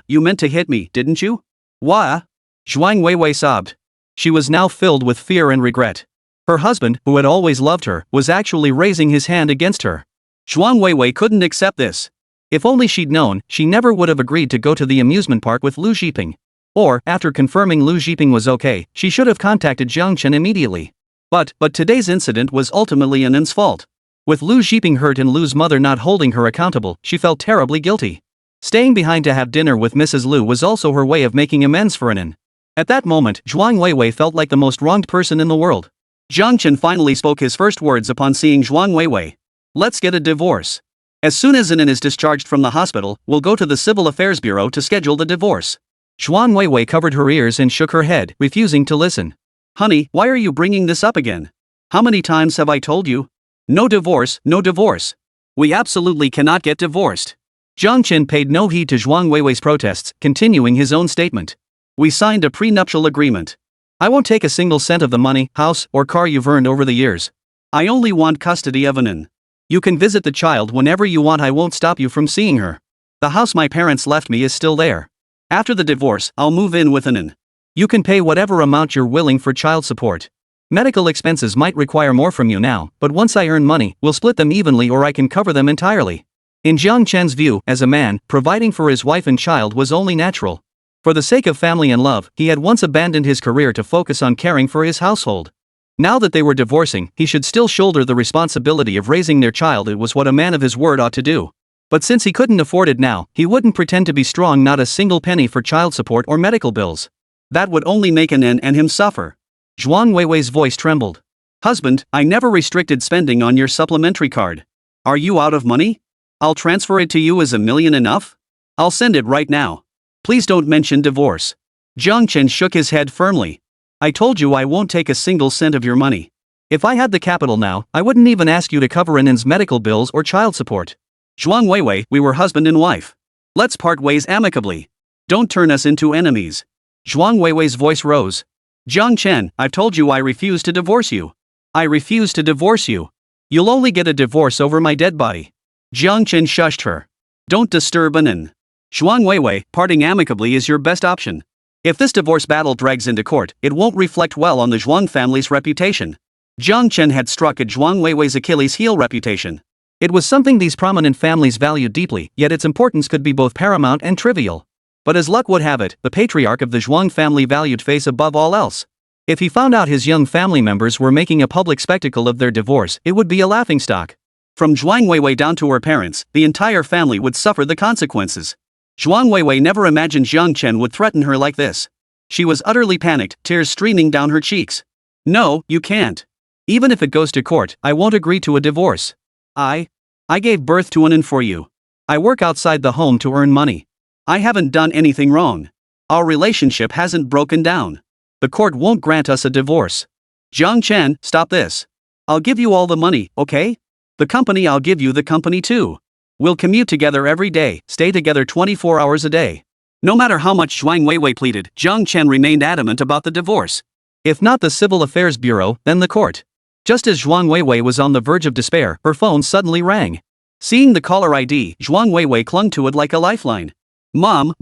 You meant to hit me, didn't you? Wah? Zhuang Weiwei sobbed. She was now filled with fear and regret. Her husband, who had always loved her, was actually raising his hand against her. Zhuang Weiwei couldn't accept this. If only she'd known, she never would have agreed to go to the amusement park with Lu Zhiping. Or, after confirming Lu Zhiping was okay, she should have contacted Jiang Chen immediately. But today's incident was ultimately Anin's fault. With Lu Zhiping hurt and Lu's mother not holding her accountable, she felt terribly guilty. Staying behind to have dinner with Mrs. Lu was also her way of making amends for Anin. At that moment, Zhuang Weiwei felt like the most wronged person in the world. Jiang Chen finally spoke his first words upon seeing Zhuang Weiwei. Let's get a divorce. As soon as Anin is discharged from the hospital, we'll go to the Civil Affairs Bureau to schedule the divorce. Zhuang Weiwei covered her ears and shook her head, refusing to listen. Honey, why are you bringing this up again? How many times have I told you? No divorce, no divorce. We absolutely cannot get divorced. Jiang Chen paid no heed to Zhuang Weiwei's protests, continuing his own statement. We signed a prenuptial agreement. I won't take a single cent of the money, house, or car you've earned over the years. I only want custody of Anin. You can visit the child whenever you want, I won't stop you from seeing her. The house my parents left me is still there. After the divorce, I'll move in with Anin. You can pay whatever amount you're willing for child support. Medical expenses might require more from you now, but once I earn money, we'll split them evenly or I can cover them entirely. In Jiang Chen's view, as a man, providing for his wife and child was only natural. For the sake of family and love, he had once abandoned his career to focus on caring for his household. Now that they were divorcing, he should still shoulder the responsibility of raising their child. It was what a man of his word ought to do. But since he couldn't afford it now, he wouldn't pretend to be strong, not a single penny for child support or medical bills. That would only make Anin and him suffer. Zhuang Weiwei's voice trembled. Husband, I never restricted spending on your supplementary card. Are you out of money? I'll transfer it to you. Is $1 million enough? I'll send it right now. Please don't mention divorce. Jiang Chen shook his head firmly. I told you I won't take a single cent of your money. If I had the capital now, I wouldn't even ask you to cover Anin's medical bills or child support. Zhuang Weiwei, we were husband and wife. Let's part ways amicably. Don't turn us into enemies. Zhuang Weiwei's voice rose. Jiang Chen, I've told you I refuse to divorce you. I refuse to divorce you. You'll only get a divorce over my dead body. Jiang Chen shushed her. Don't disturb Anin. Zhuang Weiwei, parting amicably is your best option. If this divorce battle drags into court, it won't reflect well on the Zhuang family's reputation. Jiang Chen had struck at Zhuang Weiwei's Achilles heel reputation. It was something these prominent families valued deeply, yet its importance could be both paramount and trivial. But as luck would have it, the patriarch of the Zhuang family valued face above all else. If he found out his young family members were making a public spectacle of their divorce, it would be a laughingstock. From Zhuang Weiwei down to her parents, the entire family would suffer the consequences. Zhuang Weiwei never imagined Jiang Chen would threaten her like this. She was utterly panicked, tears streaming down her cheeks. No, you can't. Even if it goes to court, I won't agree to a divorce. I gave birth to Anin for you. I work outside the home to earn money. I haven't done anything wrong. Our relationship hasn't broken down. The court won't grant us a divorce. Jiang Chen, stop this. I'll give you all the money, okay? The company, I'll give you the company too. We'll commute together every day, stay together 24 hours a day. No matter how much Zhuang Weiwei pleaded, Jiang Chen remained adamant about the divorce. If not the Civil Affairs Bureau, then the court. Just as Zhuang Weiwei was on the verge of despair, her phone suddenly rang. Seeing the caller ID, Zhuang Weiwei clung to it like a lifeline. Mom,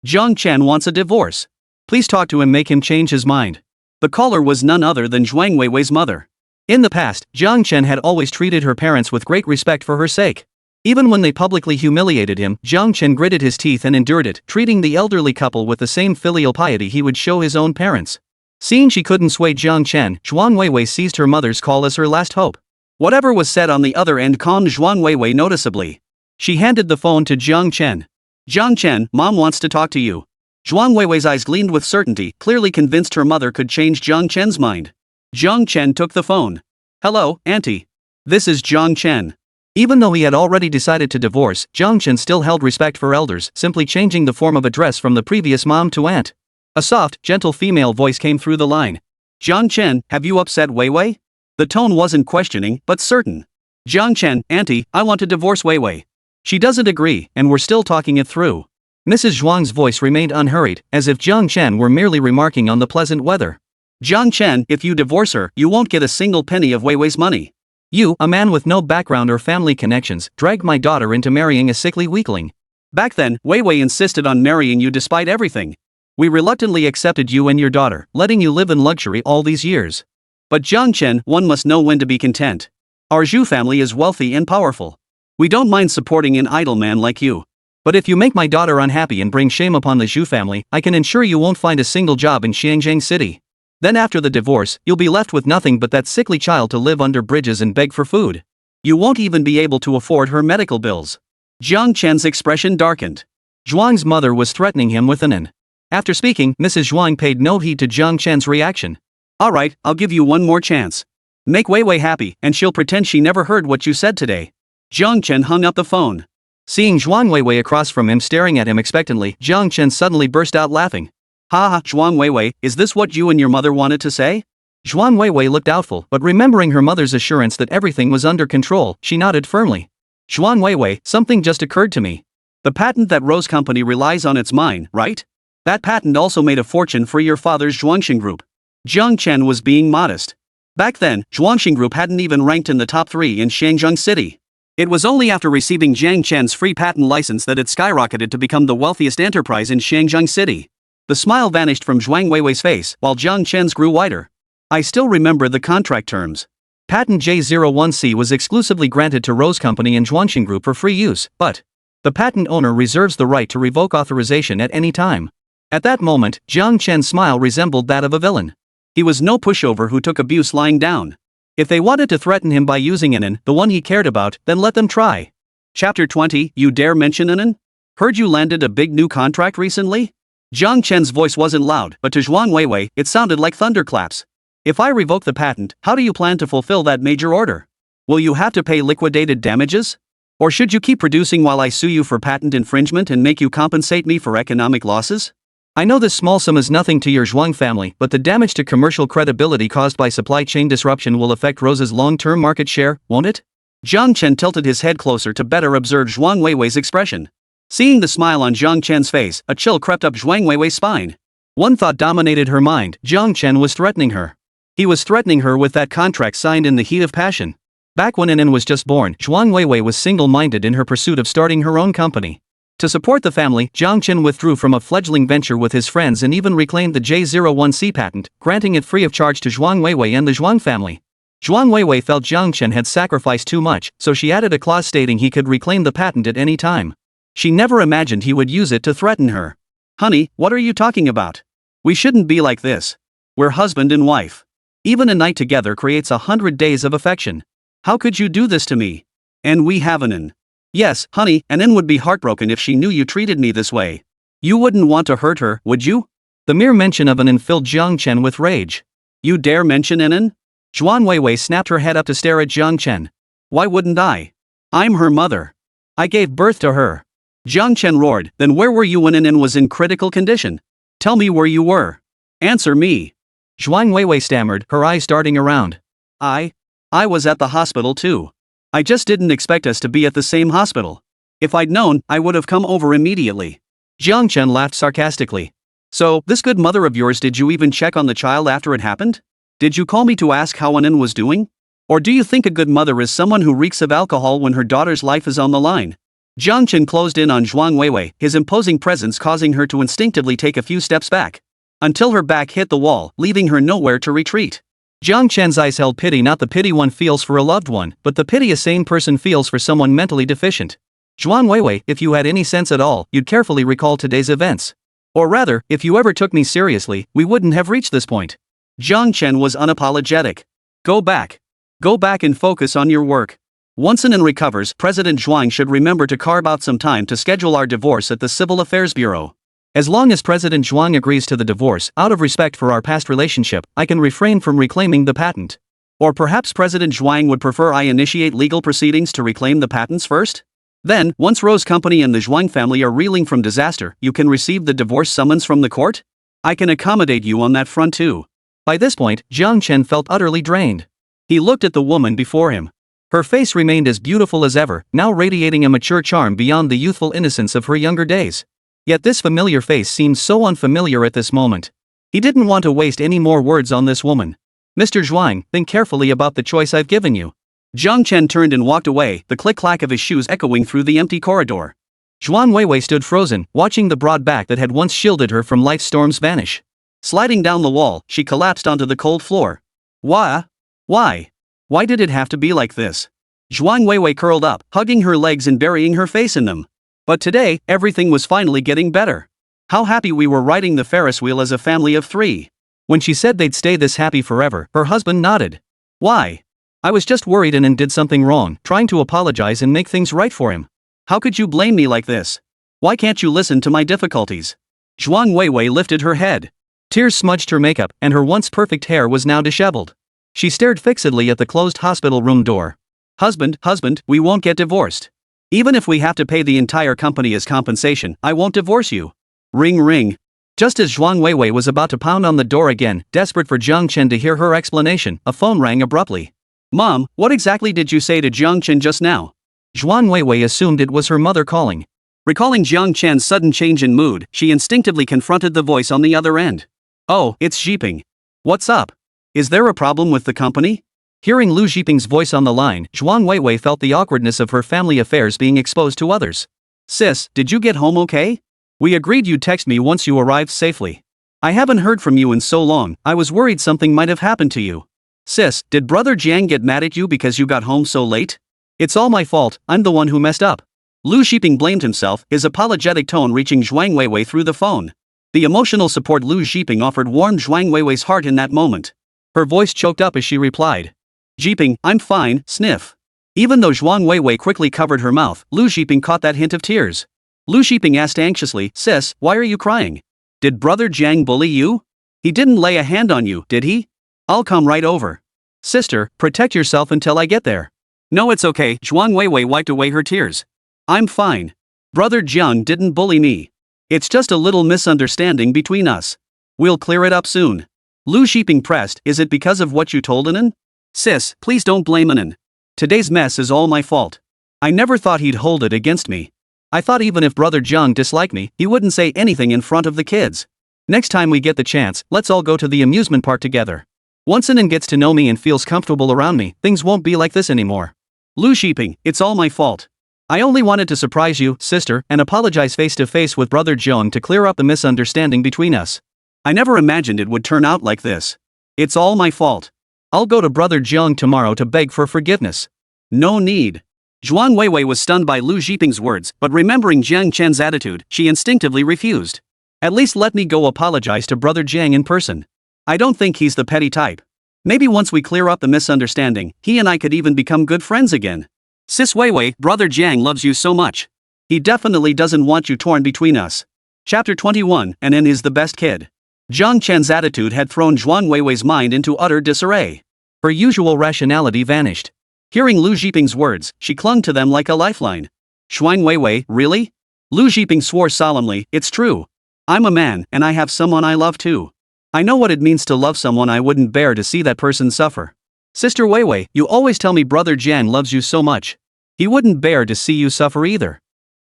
Jiang Chen wants a divorce. Please talk to him, make him change his mind. The caller was none other than Zhuang Weiwei's mother. In the past, Jiang Chen had always treated her parents with great respect for her sake. Even when they publicly humiliated him, Jiang Chen gritted his teeth and endured it, treating the elderly couple with the same filial piety he would show his own parents. Seeing she couldn't sway Jiang Chen, Zhuang Weiwei seized her mother's call as her last hope. Whatever was said on the other end calmed Zhuang Weiwei noticeably. She handed the phone to Jiang Chen. Jiang Chen, Mom wants to talk to you. Zhuang Weiwei's eyes gleamed with certainty, clearly convinced her mother could change Jiang Chen's mind. Jiang Chen took the phone. Hello, Auntie. This is Jiang Chen. Even though he had already decided to divorce, Jiang Chen still held respect for elders, simply changing the form of address from the previous mom to aunt. A soft, gentle female voice came through the line. Jiang Chen, have you upset Weiwei? The tone wasn't questioning, but certain. Jiang Chen, Auntie, I want to divorce Weiwei. She doesn't agree, and we're still talking it through. Mrs. Zhuang's voice remained unhurried, as if Jiang Chen were merely remarking on the pleasant weather. Jiang Chen, if you divorce her, you won't get a single penny of Weiwei's money. You, a man with no background or family connections, dragged my daughter into marrying a sickly weakling. Back then, Weiwei insisted on marrying you despite everything. We reluctantly accepted you and your daughter, letting you live in luxury all these years. But Jiang Chen, one must know when to be content. Our Zhu family is wealthy and powerful. We don't mind supporting an idle man like you. But if you make my daughter unhappy and bring shame upon the Zhu family, I can ensure you won't find a single job in Xiangyang City. Then after the divorce, you'll be left with nothing but that sickly child to live under bridges and beg for food. You won't even be able to afford her medical bills. Jiang Chen's expression darkened. Zhuang's mother was threatening him with an. After speaking, Mrs. Zhuang paid no heed to Jiang Chen's reaction. Alright, I'll give you one more chance. Make Weiwei happy, and she'll pretend she never heard what you said today. Jiang Chen hung up the phone. Seeing Zhuang Weiwei across from him staring at him expectantly, Jiang Chen suddenly burst out laughing. Ha ha, Zhuang Weiwei, is this what you and your mother wanted to say? Zhuang Weiwei looked doubtful, but remembering her mother's assurance that everything was under control, she nodded firmly. Zhuang Weiwei, something just occurred to me. The patent that Rose Company relies on, it's mine, right? That patent also made a fortune for your father's Zhuangxing Group. Jiang Chen was being modest. Back then, Zhuangxing Group hadn't even ranked in the top 3 in Xiangyang City. It was only after receiving Jiang Chen's free patent license that it skyrocketed to become the wealthiest enterprise in Xiangyang City. The smile vanished from Zhuang Weiwei's face, while Jiang Chen's grew wider. I still remember the contract terms. Patent J01C was exclusively granted to Rose Company and Zhuangxing Group for free use, but the patent owner reserves the right to revoke authorization at any time. At that moment, Jiang Chen's smile resembled that of a villain. He was no pushover who took abuse lying down. If they wanted to threaten him by using Anan, the one he cared about, then let them try. Chapter 20, You dare mention Anan? Heard you landed a big new contract recently? Jiang Chen's voice wasn't loud, but to Zhuang Weiwei, it sounded like thunderclaps. If I revoke the patent, how do you plan to fulfill that major order? Will you have to pay liquidated damages? Or should you keep producing while I sue you for patent infringement and make you compensate me for economic losses? I know this small sum is nothing to your Zhuang family, but the damage to commercial credibility caused by supply chain disruption will affect Rose's long-term market share, won't it? Jiang Chen tilted his head closer to better observe Zhuang Weiwei's expression. Seeing the smile on Jiang Chen's face, a chill crept up Zhuang Weiwei's spine. One thought dominated her mind: Jiang Chen was threatening her. He was threatening her with that contract signed in the heat of passion. Back when Anan was just born, Zhuang Weiwei was single-minded in her pursuit of starting her own company. To support the family, Jiang Chen withdrew from a fledgling venture with his friends and even reclaimed the J01C patent, granting it free of charge to Zhuang Weiwei and the Zhuang family. Zhuang Weiwei felt Jiang Chen had sacrificed too much, so she added a clause stating he could reclaim the patent at any time. She never imagined he would use it to threaten her. Honey, what are you talking about? We shouldn't be like this. We're husband and wife. Even a night together creates 100 days of affection. How could you do this to me? And we have Anan. Yes, honey, Anan would be heartbroken if she knew you treated me this way. You wouldn't want to hurt her, would you? The mere mention of Anan filled Jiang Chen with rage. You dare mention Anan? Zhuang Weiwei snapped her head up to stare at Jiang Chen. Why wouldn't I? I'm her mother. I gave birth to her. Jiang Chen roared, then where were you when Anan was in critical condition? Tell me where you were. Answer me. Zhuang Weiwei stammered, her eyes darting around. I was at the hospital too. I just didn't expect us to be at the same hospital. If I'd known, I would have come over immediately. Jiang Chen laughed sarcastically. So, this good mother of yours, did you even check on the child after it happened? Did you call me to ask how Anan was doing? Or do you think a good mother is someone who reeks of alcohol when her daughter's life is on the line? Jiang Chen closed in on Zhuang Weiwei, his imposing presence causing her to instinctively take a few steps back. Until her back hit the wall, leaving her nowhere to retreat. Jiang Chen's eyes held pity, not the pity one feels for a loved one, but the pity a sane person feels for someone mentally deficient. Zhuang Weiwei, if you had any sense at all, you'd carefully recall today's events. Or rather, if you ever took me seriously, we wouldn't have reached this point. Jiang Chen was unapologetic. Go back. Go back and focus on your work. Once Anan recovers, President Zhuang should remember to carve out some time to schedule our divorce at the Civil Affairs Bureau. As long as President Zhuang agrees to the divorce, out of respect for our past relationship, I can refrain from reclaiming the patent. Or perhaps President Zhuang would prefer I initiate legal proceedings to reclaim the patents first? Then, once Rose Company and the Zhuang family are reeling from disaster, you can receive the divorce summons from the court? I can accommodate you on that front too. By this point, Jiang Chen felt utterly drained. He looked at the woman before him. Her face remained as beautiful as ever, now radiating a mature charm beyond the youthful innocence of her younger days. Yet this familiar face seemed so unfamiliar at this moment. He didn't want to waste any more words on this woman. Mr. Zhuang, think carefully about the choice I've given you. Jiang Chen turned and walked away, the click-clack of his shoes echoing through the empty corridor. Zhuang Weiwei stood frozen, watching the broad back that had once shielded her from life's storms vanish. Sliding down the wall, she collapsed onto the cold floor. Why? Why did it have to be like this? Zhuang Weiwei curled up, hugging her legs and burying her face in them. But today, everything was finally getting better. How happy we were riding the Ferris wheel as a family of 3. When she said they'd stay this happy forever, her husband nodded. Why? I was just worried and did something wrong, trying to apologize and make things right for him. How could you blame me like this? Why can't you listen to my difficulties? Zhuang Weiwei lifted her head. Tears smudged her makeup, and her once perfect hair was now disheveled. She stared fixedly at the closed hospital room door. Husband, we won't get divorced. Even if we have to pay the entire company as compensation, I won't divorce you. Ring ring. Just as Zhuang Weiwei was about to pound on the door again, desperate for Jiang Chen to hear her explanation, a phone rang abruptly. Mom, what exactly did you say to Jiang Chen just now? Zhuang Weiwei assumed it was her mother calling. Recalling Jiang Chen's sudden change in mood, she instinctively confronted the voice on the other end. Oh, it's Zhiping. What's up? Is there a problem with the company? Hearing Lu Zhiping's voice on the line, Zhuang Weiwei felt the awkwardness of her family affairs being exposed to others. Sis, did you get home okay? We agreed you'd text me once you arrived safely. I haven't heard from you in so long, I was worried something might have happened to you. Sis, did Brother Jiang get mad at you because you got home so late? It's all my fault, I'm the one who messed up. Lu Zhiping blamed himself, his apologetic tone reaching Zhuang Weiwei through the phone. The emotional support Lu Zhiping offered warmed Zhuang Weiwei's heart in that moment. Her voice choked up as she replied. Zhiping, I'm fine, sniff. Even though Zhuang Weiwei quickly covered her mouth, Lu Zhiping caught that hint of tears. Lu Zhiping asked anxiously, Sis, why are you crying? Did Brother Jiang bully you? He didn't lay a hand on you, did he? I'll come right over. Sister, protect yourself until I get there. No, it's okay, Zhuang Weiwei wiped away her tears. I'm fine. Brother Jiang didn't bully me. It's just a little misunderstanding between us. We'll clear it up soon. Lu Zhiping pressed, is it because of what you told Anan? Sis, please don't blame Anan. Today's mess is all my fault. I never thought he'd hold it against me. I thought even if Brother Jiang disliked me, he wouldn't say anything in front of the kids. Next time we get the chance, let's all go to the amusement park together. Once Anan gets to know me and feels comfortable around me, things won't be like this anymore. Lu Zhiping, it's all my fault. I only wanted to surprise you, sister, and apologize face to face with Brother Jiang to clear up the misunderstanding between us. I never imagined it would turn out like this. It's all my fault. I'll go to Brother Jiang tomorrow to beg for forgiveness. No need. Zhuang Weiwei was stunned by Lu Zhiping's words, but remembering Jiang Chen's attitude, she instinctively refused. At least let me go apologize to Brother Jiang in person. I don't think he's the petty type. Maybe once we clear up the misunderstanding, he and I could even become good friends again. Sis Weiwei, Brother Jiang loves you so much. He definitely doesn't want you torn between us. Chapter 21, Anan is the best kid. Jiang Chen's attitude had thrown Zhuang Weiwei's mind into utter disarray. Her usual rationality vanished. Hearing Lu Zhiping's words, she clung to them like a lifeline. Zhuang Weiwei, really? Lu Zhiping swore solemnly, it's true. I'm a man, and I have someone I love too. I know what it means to love someone I wouldn't bear to see that person suffer. Sister Weiwei, you always tell me Brother Jiang loves you so much. He wouldn't bear to see you suffer either.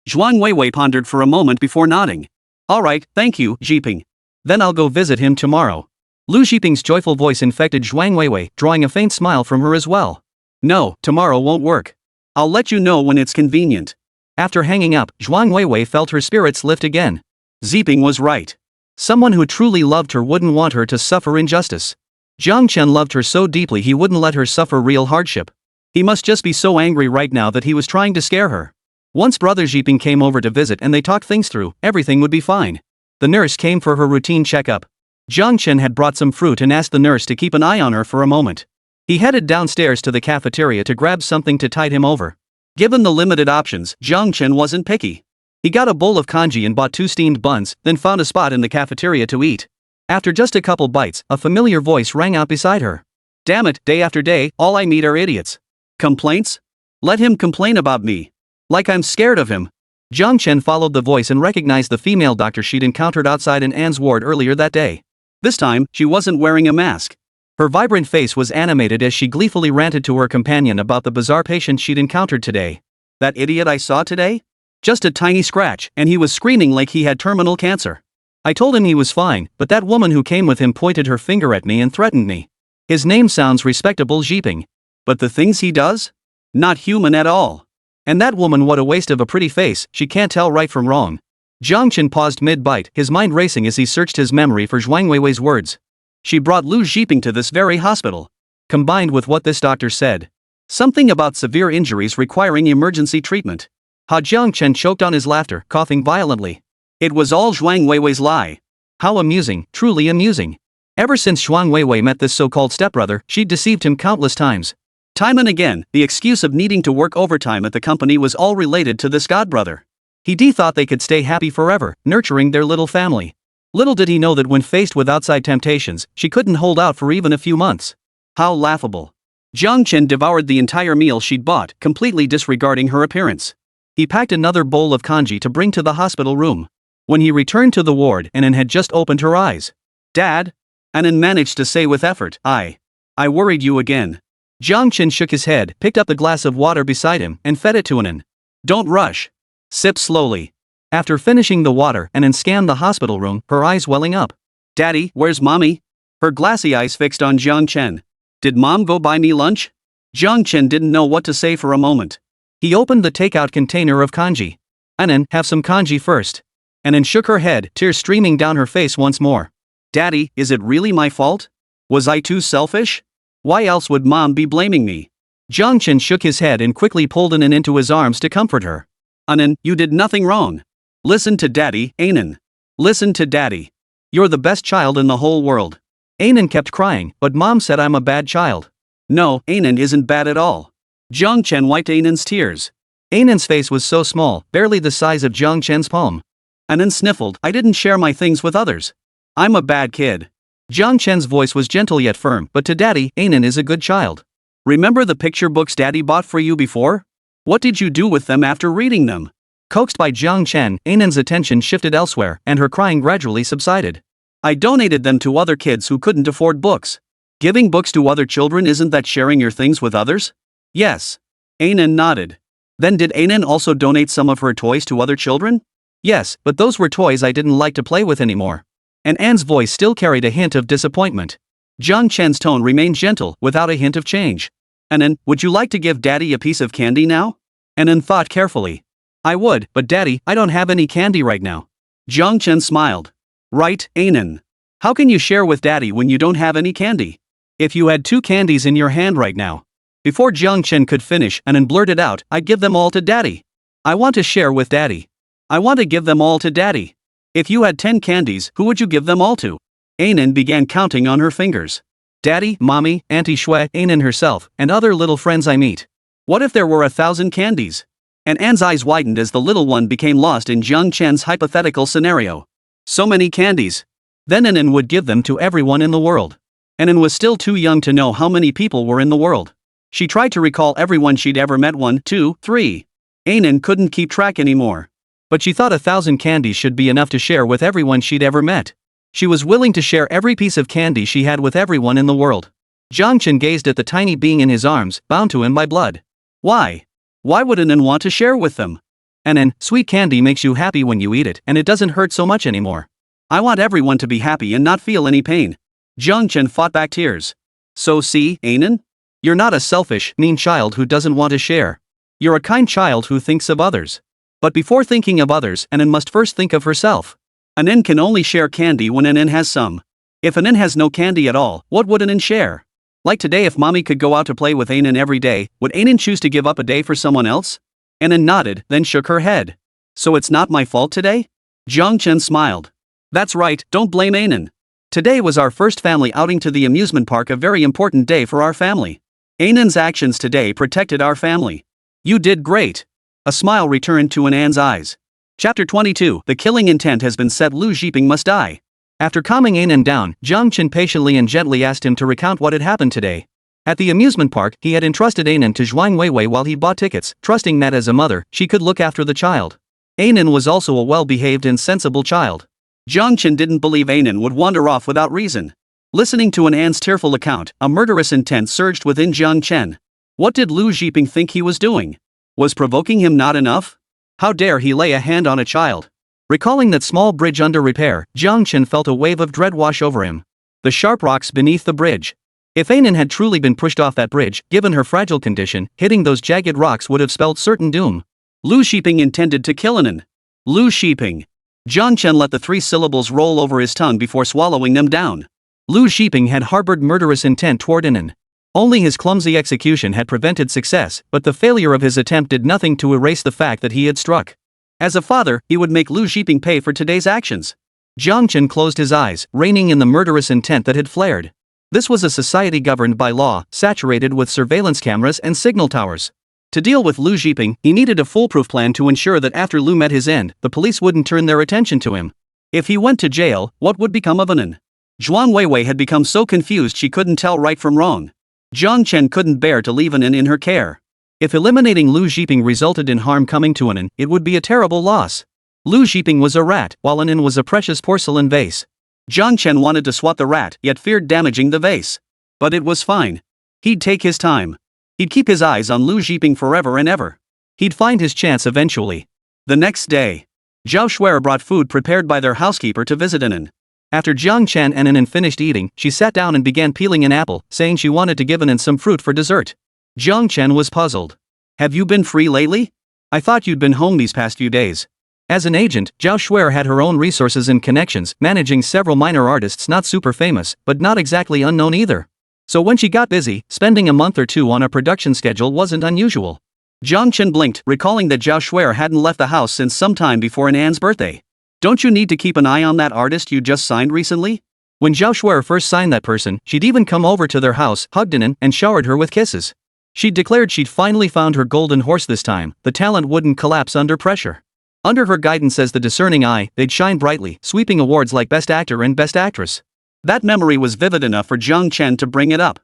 Zhuang Weiwei pondered for a moment before nodding. Alright, thank you, Zhiping. Then I'll go visit him tomorrow. Lu Zhiping's joyful voice infected Zhuang Weiwei, drawing a faint smile from her as well. No, tomorrow won't work. I'll let you know when it's convenient. After hanging up, Zhuang Weiwei felt her spirits lift again. Zhiping was right. Someone who truly loved her wouldn't want her to suffer injustice. Jiang Chen loved her so deeply he wouldn't let her suffer real hardship. He must just be so angry right now that he was trying to scare her. Once Brother Zhiping came over to visit and they talked things through, everything would be fine. The nurse came for her routine checkup. Jiang Chen had brought some fruit and asked the nurse to keep an eye on her for a moment. He headed downstairs to the cafeteria to grab something to tide him over. Given the limited options, Jiang Chen wasn't picky. He got a bowl of congee and bought 2 steamed buns, then found a spot in the cafeteria to eat. After just a couple bites, a familiar voice rang out beside her. Damn it, day after day, all I meet are idiots. Complaints? Let him complain about me. Like I'm scared of him. Jiang Chen followed the voice and recognized the female doctor she'd encountered outside in Anne's ward earlier that day. This time, she wasn't wearing a mask. Her vibrant face was animated as she gleefully ranted to her companion about the bizarre patient she'd encountered today. That idiot I saw today? Just a tiny scratch, and he was screaming like he had terminal cancer. I told him he was fine, but that woman who came with him pointed her finger at me and threatened me. His name sounds respectable, Zhiping. But the things he does? Not human at all. And that woman, what a waste of a pretty face, she can't tell right from wrong. Jiang Chen paused mid-bite, his mind racing as he searched his memory for Zhuang Weiwei's words. She brought Lu Zhiping to this very hospital. Combined with what this doctor said. Something about severe injuries requiring emergency treatment. Jiang Chen choked on his laughter, coughing violently. It was all Zhuang Weiwei's lie. How amusing, truly amusing. Ever since Zhuang Weiwei met this so-called stepbrother, she'd deceived him countless times. Time and again, the excuse of needing to work overtime at the company was all related to this godbrother. He thought they could stay happy forever, nurturing their little family. Little did he know that when faced with outside temptations, she couldn't hold out for even a few months. How laughable. Jiang Chen devoured the entire meal she'd bought, completely disregarding her appearance. He packed another bowl of congee to bring to the hospital room. When he returned to the ward, Annan had just opened her eyes. Dad? Annan managed to say with effort, I worried you again. Jiang Chen shook his head, picked up the glass of water beside him, and fed it to Annan. Don't rush. Sip slowly. After finishing the water, Annan scanned the hospital room, her eyes welling up. Daddy, where's Mommy? Her glassy eyes fixed on Jiang Chen. Did Mom go buy me lunch? Jiang Chen didn't know what to say for a moment. He opened the takeout container of congee. Annan, have some congee first. Annan shook her head, tears streaming down her face once more. Daddy, is it really my fault? Was I too selfish? Why else would Mom be blaming me? Jiang Chen shook his head and quickly pulled Annan into his arms to comfort her. Annan, you did nothing wrong. Listen to Daddy, Annan. Listen to Daddy. You're the best child in the whole world. Annan kept crying, but Mom said I'm a bad child. No, Annan isn't bad at all. Jiang Chen wiped Annan's tears. Annan's face was so small, barely the size of Jiang Chen's palm. Annan sniffled, I didn't share my things with others. I'm a bad kid. Jiang Chen's voice was gentle yet firm, but to Daddy, Annan is a good child. Remember the picture books Daddy bought for you before? What did you do with them after reading them? Coaxed by Jiang Chen, Annan's attention shifted elsewhere, and her crying gradually subsided. I donated them to other kids who couldn't afford books. Giving books to other children, isn't that sharing your things with others? Yes. Annan nodded. Then did Annan also donate some of her toys to other children? Yes, but those were toys I didn't like to play with anymore. And Anne's voice still carried a hint of disappointment. Jiang Chen's tone remained gentle, without a hint of change. Annan, would you like to give Daddy a piece of candy now? Annan thought carefully. I would, but Daddy, I don't have any candy right now. Jiang Chen smiled. Right, Annan. How can you share with Daddy when you don't have any candy? If you had 2 candies in your hand right now. Before Jiang Chen could finish, Annan blurted out, I'd give them all to Daddy. I want to share with Daddy. I want to give them all to Daddy. If you had 10 candies, who would you give them all to? Annan began counting on her fingers. Daddy, Mommy, Auntie Shui, Annan herself, and other little friends I meet. What if there were 1,000 candies? And Anne's eyes widened as the little one became lost in Jiang Chen's hypothetical scenario. So many candies. Then Annan would give them to everyone in the world. Annan was still too young to know how many people were in the world. She tried to recall everyone she'd ever met. 1, 2, 3. Annan couldn't keep track anymore. But she thought 1,000 candies should be enough to share with everyone she'd ever met. She was willing to share every piece of candy she had with everyone in the world. Jiang Chen gazed at the tiny being in his arms, bound to him by blood. Why? Why would Annan want to share with them? Annan, sweet candy makes you happy when you eat it, and it doesn't hurt so much anymore. I want everyone to be happy and not feel any pain. Jiang Chen fought back tears. So see, Annan? You're not a selfish, mean child who doesn't want to share. You're a kind child who thinks of others. But before thinking of others, Annan must first think of herself. Annan can only share candy when Annan has some. If Annan has no candy at all, what would Annan share? Like today, if Mommy could go out to play with Annan every day, would Annan choose to give up a day for someone else? Annan nodded, then shook her head. So it's not my fault today? Jiang Chen smiled. That's right, don't blame Annan. Today was our first family outing to the amusement park, a very important day for our family. Ainan's actions today protected our family. You did great. A smile returned to An's eyes. Chapter 22. The killing intent has been set. Lu Zhiping must die. After calming Anan down, Jiang Chen patiently and gently asked him to recount what had happened today. At the amusement park, he had entrusted Anan to Zhuang Weiwei while he bought tickets, trusting that as a mother, she could look after the child. Anan was also a well-behaved and sensible child. Jiang Chen didn't believe Anan would wander off without reason. Listening to An's tearful account, a murderous intent surged within Jiang Chen. What did Lu Zhiping think he was doing? Was provoking him not enough? How dare he lay a hand on a child? Recalling that small bridge under repair, Jiang Chen felt a wave of dread wash over him. The sharp rocks beneath the bridge. If Anan had truly been pushed off that bridge, given her fragile condition, hitting those jagged rocks would have spelled certain doom. Lu Zhiping intended to kill Anan. Lu Zhiping. Jiang Chen let the 3 syllables roll over his tongue before swallowing them down. Lu Zhiping had harbored murderous intent toward Anan. Only his clumsy execution had prevented success, but the failure of his attempt did nothing to erase the fact that he had struck. As a father, he would make Lu Zhiping pay for today's actions. Jiang Chen closed his eyes, reining in the murderous intent that had flared. This was a society governed by law, saturated with surveillance cameras and signal towers. To deal with Lu Zhiping, he needed a foolproof plan to ensure that after Lu met his end, the police wouldn't turn their attention to him. If he went to jail, what would become of Anan? Zhuang Weiwei had become so confused she couldn't tell right from wrong. Jiang Chen couldn't bear to leave Anan in her care. If eliminating Lu Zhiping resulted in harm coming to Anan, it would be a terrible loss. Lu Zhiping was a rat, while Anan was a precious porcelain vase. Jiang Chen wanted to swat the rat, yet feared damaging the vase. But it was fine. He'd take his time. He'd keep his eyes on Lu Zhiping forever and ever. He'd find his chance eventually. The next day, Zhao Shuer brought food prepared by their housekeeper to visit Anan. After Jiang Chen and Anan finished eating, she sat down and began peeling an apple, saying she wanted to give Anan some fruit for dessert. Jiang Chen was puzzled. Have you been free lately? I thought you'd been home these past few days. As an agent, Zhao Shuer had her own resources and connections, managing several minor artists not super famous, but not exactly unknown either. So when she got busy, spending a month or 2 on a production schedule wasn't unusual. Jiang Chen blinked, recalling that Zhao Shuer hadn't left the house since some time before An's birthday. Don't you need to keep an eye on that artist you just signed recently? When Zhao Shuer first signed that person, she'd even come over to their house, hugged Anan, and showered her with kisses. She'd declared she'd finally found her golden horse this time. The talent wouldn't collapse under pressure. Under her guidance as the discerning eye, they'd shine brightly, sweeping awards like Best Actor and Best Actress. That memory was vivid enough for Jiang Chen to bring it up.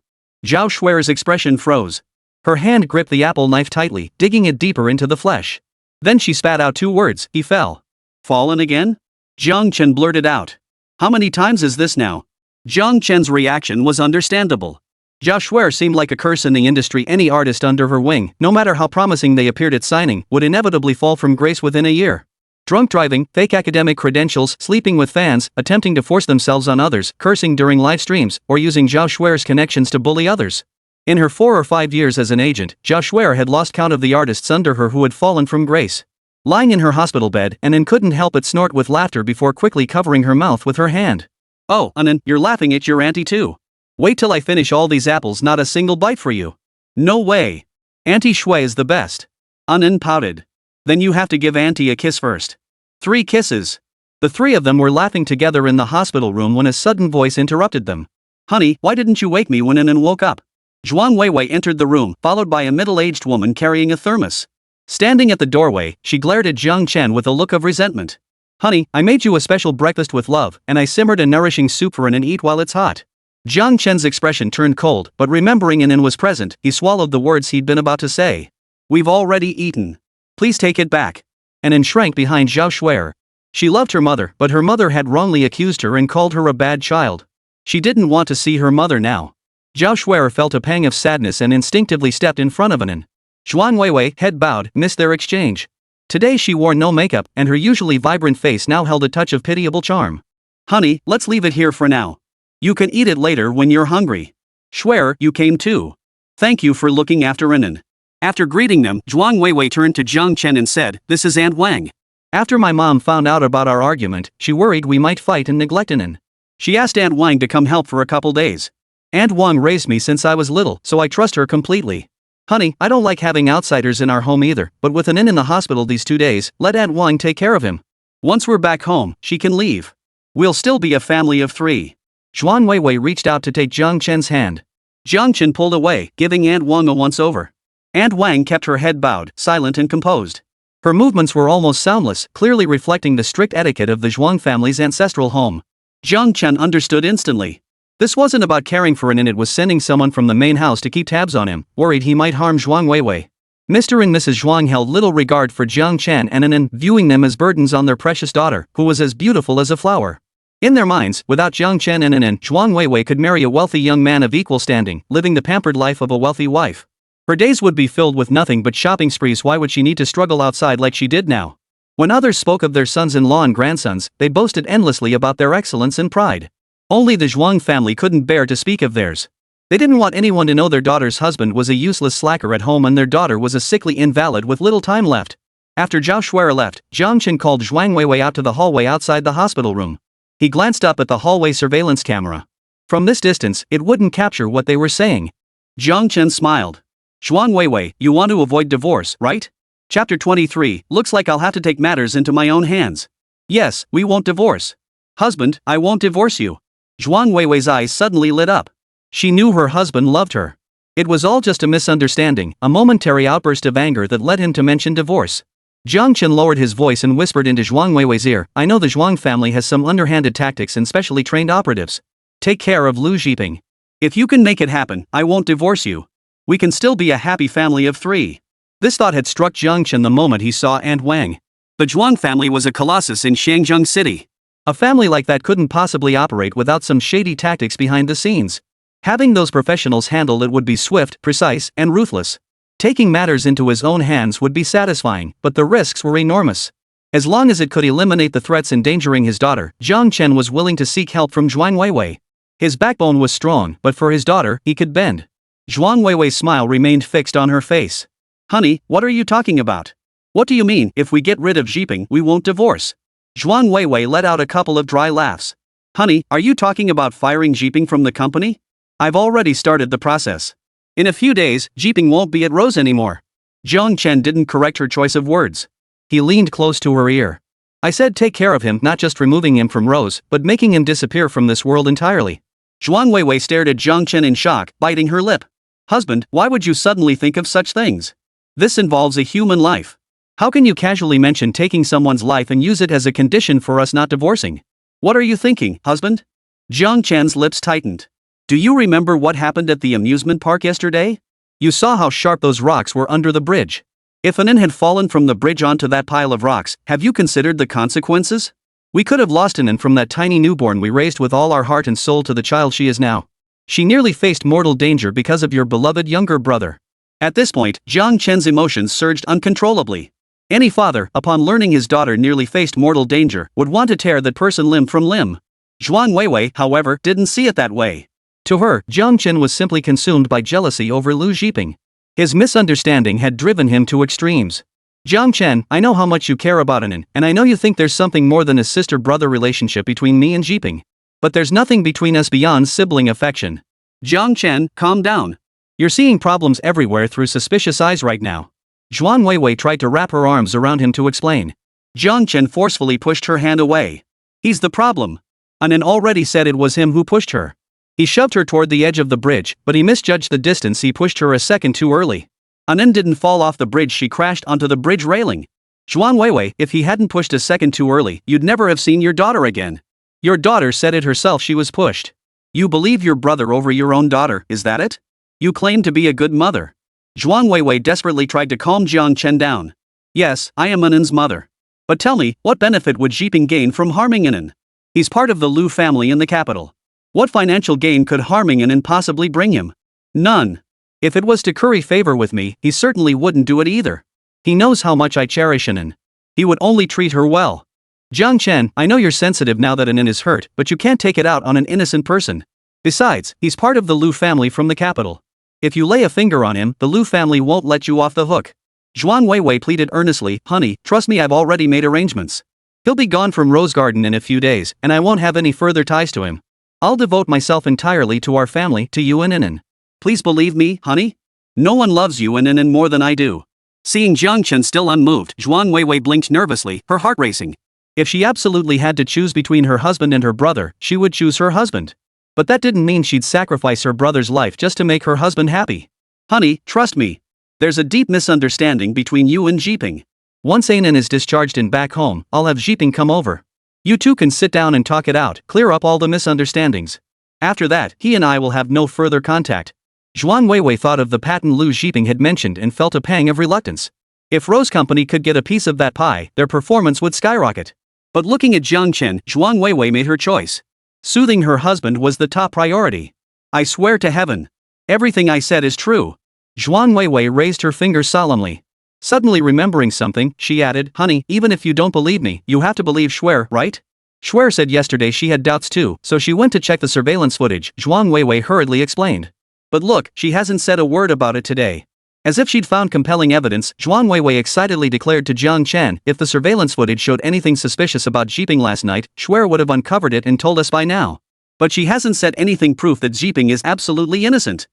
Zhao Shuer's expression froze. Her hand gripped the apple knife tightly, digging it deeper into the flesh. Then she spat out 2 words, he fell. Fallen again? Jiang Chen blurted out. How many times is this now? Jiang Chen's reaction was understandable. Zhao Shuer seemed like a curse in the industry. Any artist under her wing, no matter how promising they appeared at signing, would inevitably fall from grace within a year. Drunk driving, fake academic credentials, sleeping with fans, attempting to force themselves on others, cursing during live streams, or using Zhao Shuer's connections to bully others. In her 4 or 5 years as an agent, Zhao Shuer had lost count of the artists under her who had fallen from grace. Lying in her hospital bed, Anan couldn't help but snort with laughter before quickly covering her mouth with her hand. Oh, Anan, you're laughing at your auntie too. Wait till I finish all these apples, not a single bite for you. No way. Auntie Shui is the best. Anan pouted. Then you have to give Auntie a kiss first. 3 kisses. The 3 of them were laughing together in the hospital room when a sudden voice interrupted them. Honey, why didn't you wake me when Anan woke up? Zhuang Weiwei entered the room, followed by a middle-aged woman carrying a thermos. Standing at the doorway, she glared at Jiang Chen with a look of resentment. Honey, I made you a special breakfast with love, and I simmered a nourishing soup for Anan, eat while it's hot. Jiang Chen's expression turned cold, but remembering Anan was present, he swallowed the words he'd been about to say. We've already eaten. Please take it back. Anan shrank behind Zhao Shuer. She loved her mother, but her mother had wrongly accused her and called her a bad child. She didn't want to see her mother now. Zhao Shuer felt a pang of sadness and instinctively stepped in front of Anan. Zhuang Weiwei, head bowed, missed their exchange. Today she wore no makeup, and her usually vibrant face now held a touch of pitiable charm. Honey, let's leave it here for now. You can eat it later when you're hungry. Shuer, you came too. Thank you for looking after Anan. After greeting them, Zhuang Weiwei turned to Jiang Chen and said, This is Aunt Wang. After my mom found out about our argument, she worried we might fight and neglect Anan. She asked Aunt Wang to come help for a couple days. Aunt Wang raised me since I was little, so I trust her completely. Honey, I don't like having outsiders in our home either, but with Anan in the hospital these 2 days, let Aunt Wang take care of him. Once we're back home, she can leave. We'll still be a family of 3. Zhuang Weiwei reached out to take Jiang Chen's hand. Jiang Chen pulled away, giving Aunt Wang a once-over. Aunt Wang kept her head bowed, silent and composed. Her movements were almost soundless, clearly reflecting the strict etiquette of the Zhuang family's ancestral home. Jiang Chen understood instantly. This wasn't about caring for Anin, it was sending someone from the main house to keep tabs on him, worried he might harm Zhuang Weiwei. Mr. and Mrs. Zhuang held little regard for Jiang Chen and Anin, viewing them as burdens on their precious daughter, who was as beautiful as a flower. In their minds, without Jiang Chen and Anin, Zhuang Weiwei could marry a wealthy young man of equal standing, living the pampered life of a wealthy wife. Her days would be filled with nothing but shopping sprees. Why would she need to struggle outside like she did now? When others spoke of their sons-in-law and grandsons, they boasted endlessly about their excellence and pride. Only the Zhuang family couldn't bear to speak of theirs. They didn't want anyone to know their daughter's husband was a useless slacker at home and their daughter was a sickly invalid with little time left. After Zhao Shuai left, Jiang Chen called Zhuang Weiwei out to the hallway outside the hospital room. He glanced up at the hallway surveillance camera. From this distance, it wouldn't capture what they were saying. Jiang Chen smiled. Zhuang Weiwei, you want to avoid divorce, right? Chapter 23, looks like I'll have to take matters into my own hands. Yes, we won't divorce. Husband, I won't divorce you. Zhuang Weiwei's eyes suddenly lit up. She knew her husband loved her. It was all just a misunderstanding, a momentary outburst of anger that led him to mention divorce. Jiang Chen lowered his voice and whispered into Zhuang Weiwei's ear, I know the Zhuang family has some underhanded tactics and specially trained operatives. Take care of Lu Zhiping. If you can make it happen, I won't divorce you. We can still be a happy family of 3. This thought had struck Jiang Chen the moment he saw Aunt Wang. The Zhuang family was a colossus in Shangzheng City. A family like that couldn't possibly operate without some shady tactics behind the scenes. Having those professionals handle it would be swift, precise, and ruthless. Taking matters into his own hands would be satisfying, but the risks were enormous. As long as it could eliminate the threats endangering his daughter, Jiang Chen was willing to seek help from Zhuang Weiwei. His backbone was strong, but for his daughter, he could bend. Zhuang Weiwei's smile remained fixed on her face. Honey, what are you talking about? What do you mean, if we get rid of Zhiping, we won't divorce? Zhuang Weiwei let out a couple of dry laughs. Honey, are you talking about firing Zhiping from the company? I've already started the process. In a few days, Zhiping won't be at Rose anymore. Jiang Chen didn't correct her choice of words. He leaned close to her ear. I said take care of him, not just removing him from Rose, but making him disappear from this world entirely. Zhuang Weiwei stared at Jiang Chen in shock, biting her lip. Husband, why would you suddenly think of such things? This involves a human life. How can you casually mention taking someone's life and use it as a condition for us not divorcing? What are you thinking, husband? Jiang Chen's lips tightened. Do you remember what happened at the amusement park yesterday? You saw how sharp those rocks were under the bridge. If Anin had fallen from the bridge onto that pile of rocks, have you considered the consequences? We could have lost Anin from that tiny newborn we raised with all our heart and soul to the child she is now. She nearly faced mortal danger because of your beloved younger brother. At this point, Jiang Chen's emotions surged uncontrollably. Any father, upon learning his daughter nearly faced mortal danger, would want to tear that person limb from limb. Zhuang Weiwei, however, didn't see it that way. To her, Jiang Chen was simply consumed by jealousy over Lu Zhiping. His misunderstanding had driven him to extremes. Jiang Chen, I know how much you care about Anin, and I know you think there's something more than a sister-brother relationship between me and Zhiping. But there's nothing between us beyond sibling affection. Jiang Chen, calm down. You're seeing problems everywhere through suspicious eyes right now. Zhuang Weiwei tried to wrap her arms around him to explain. Jiang Chen forcefully pushed her hand away. He's the problem. Anin already said it was him who pushed her. He shoved her toward the edge of the bridge, but he misjudged the distance. He pushed her a second too early. Anin didn't fall off the bridge, she crashed onto the bridge railing. Zhuang Weiwei, if he hadn't pushed a second too early, you'd never have seen your daughter again. Your daughter said it herself, she was pushed. You believe your brother over your own daughter, is that it? You claim to be a good mother. Zhuang Weiwei desperately tried to calm Jiang Chen down. Yes, I am Anin's mother. But tell me, what benefit would Zhiping gain from harming Anin? He's part of the Lu family in the capital. What financial gain could harming Anin possibly bring him? None. If it was to curry favor with me, he certainly wouldn't do it either. He knows how much I cherish Anin. He would only treat her well. Jiang Chen, I know you're sensitive now that Anin is hurt, but you can't take it out on an innocent person. Besides, he's part of the Lu family from the capital. If you lay a finger on him, the Lu family won't let you off the hook. Zhuang Weiwei pleaded earnestly, honey, trust me, I've already made arrangements. He'll be gone from Rose Garden in a few days, and I won't have any further ties to him. I'll devote myself entirely to our family, to you and Anin. Please believe me, honey? No one loves you and Anin more than I do. Seeing Jiang Chen still unmoved, Zhuang Weiwei blinked nervously, her heart racing. If she absolutely had to choose between her husband and her brother, she would choose her husband. But that didn't mean she'd sacrifice her brother's life just to make her husband happy. Honey, trust me. There's a deep misunderstanding between you and Jeeping. Once Anan is discharged and back home, I'll have Jeeping come over. You two can sit down and talk it out, clear up all the misunderstandings. After that, he and I will have no further contact. Zhuang Weiwei thought of the patent Lu Jeeping had mentioned and felt a pang of reluctance. If Rose Company could get a piece of that pie, their performance would skyrocket. But looking at Jiang Chen, Zhuang Weiwei made her choice. Soothing her husband was the top priority. I swear to heaven. Everything I said is true. Zhuang Weiwei raised her finger solemnly. Suddenly remembering something, she added, Honey, even if you don't believe me, you have to believe Shuer, right? Shuer said yesterday she had doubts too, so she went to check the surveillance footage, Zhuang Weiwei hurriedly explained. But look, she hasn't said a word about it today. As if she'd found compelling evidence, Zhuang Weiwei excitedly declared to Jiang Chen, if the surveillance footage showed anything suspicious about Jeeping last night, Shuer would have uncovered it and told us by now. But she hasn't said anything proof that Jeeping is absolutely innocent.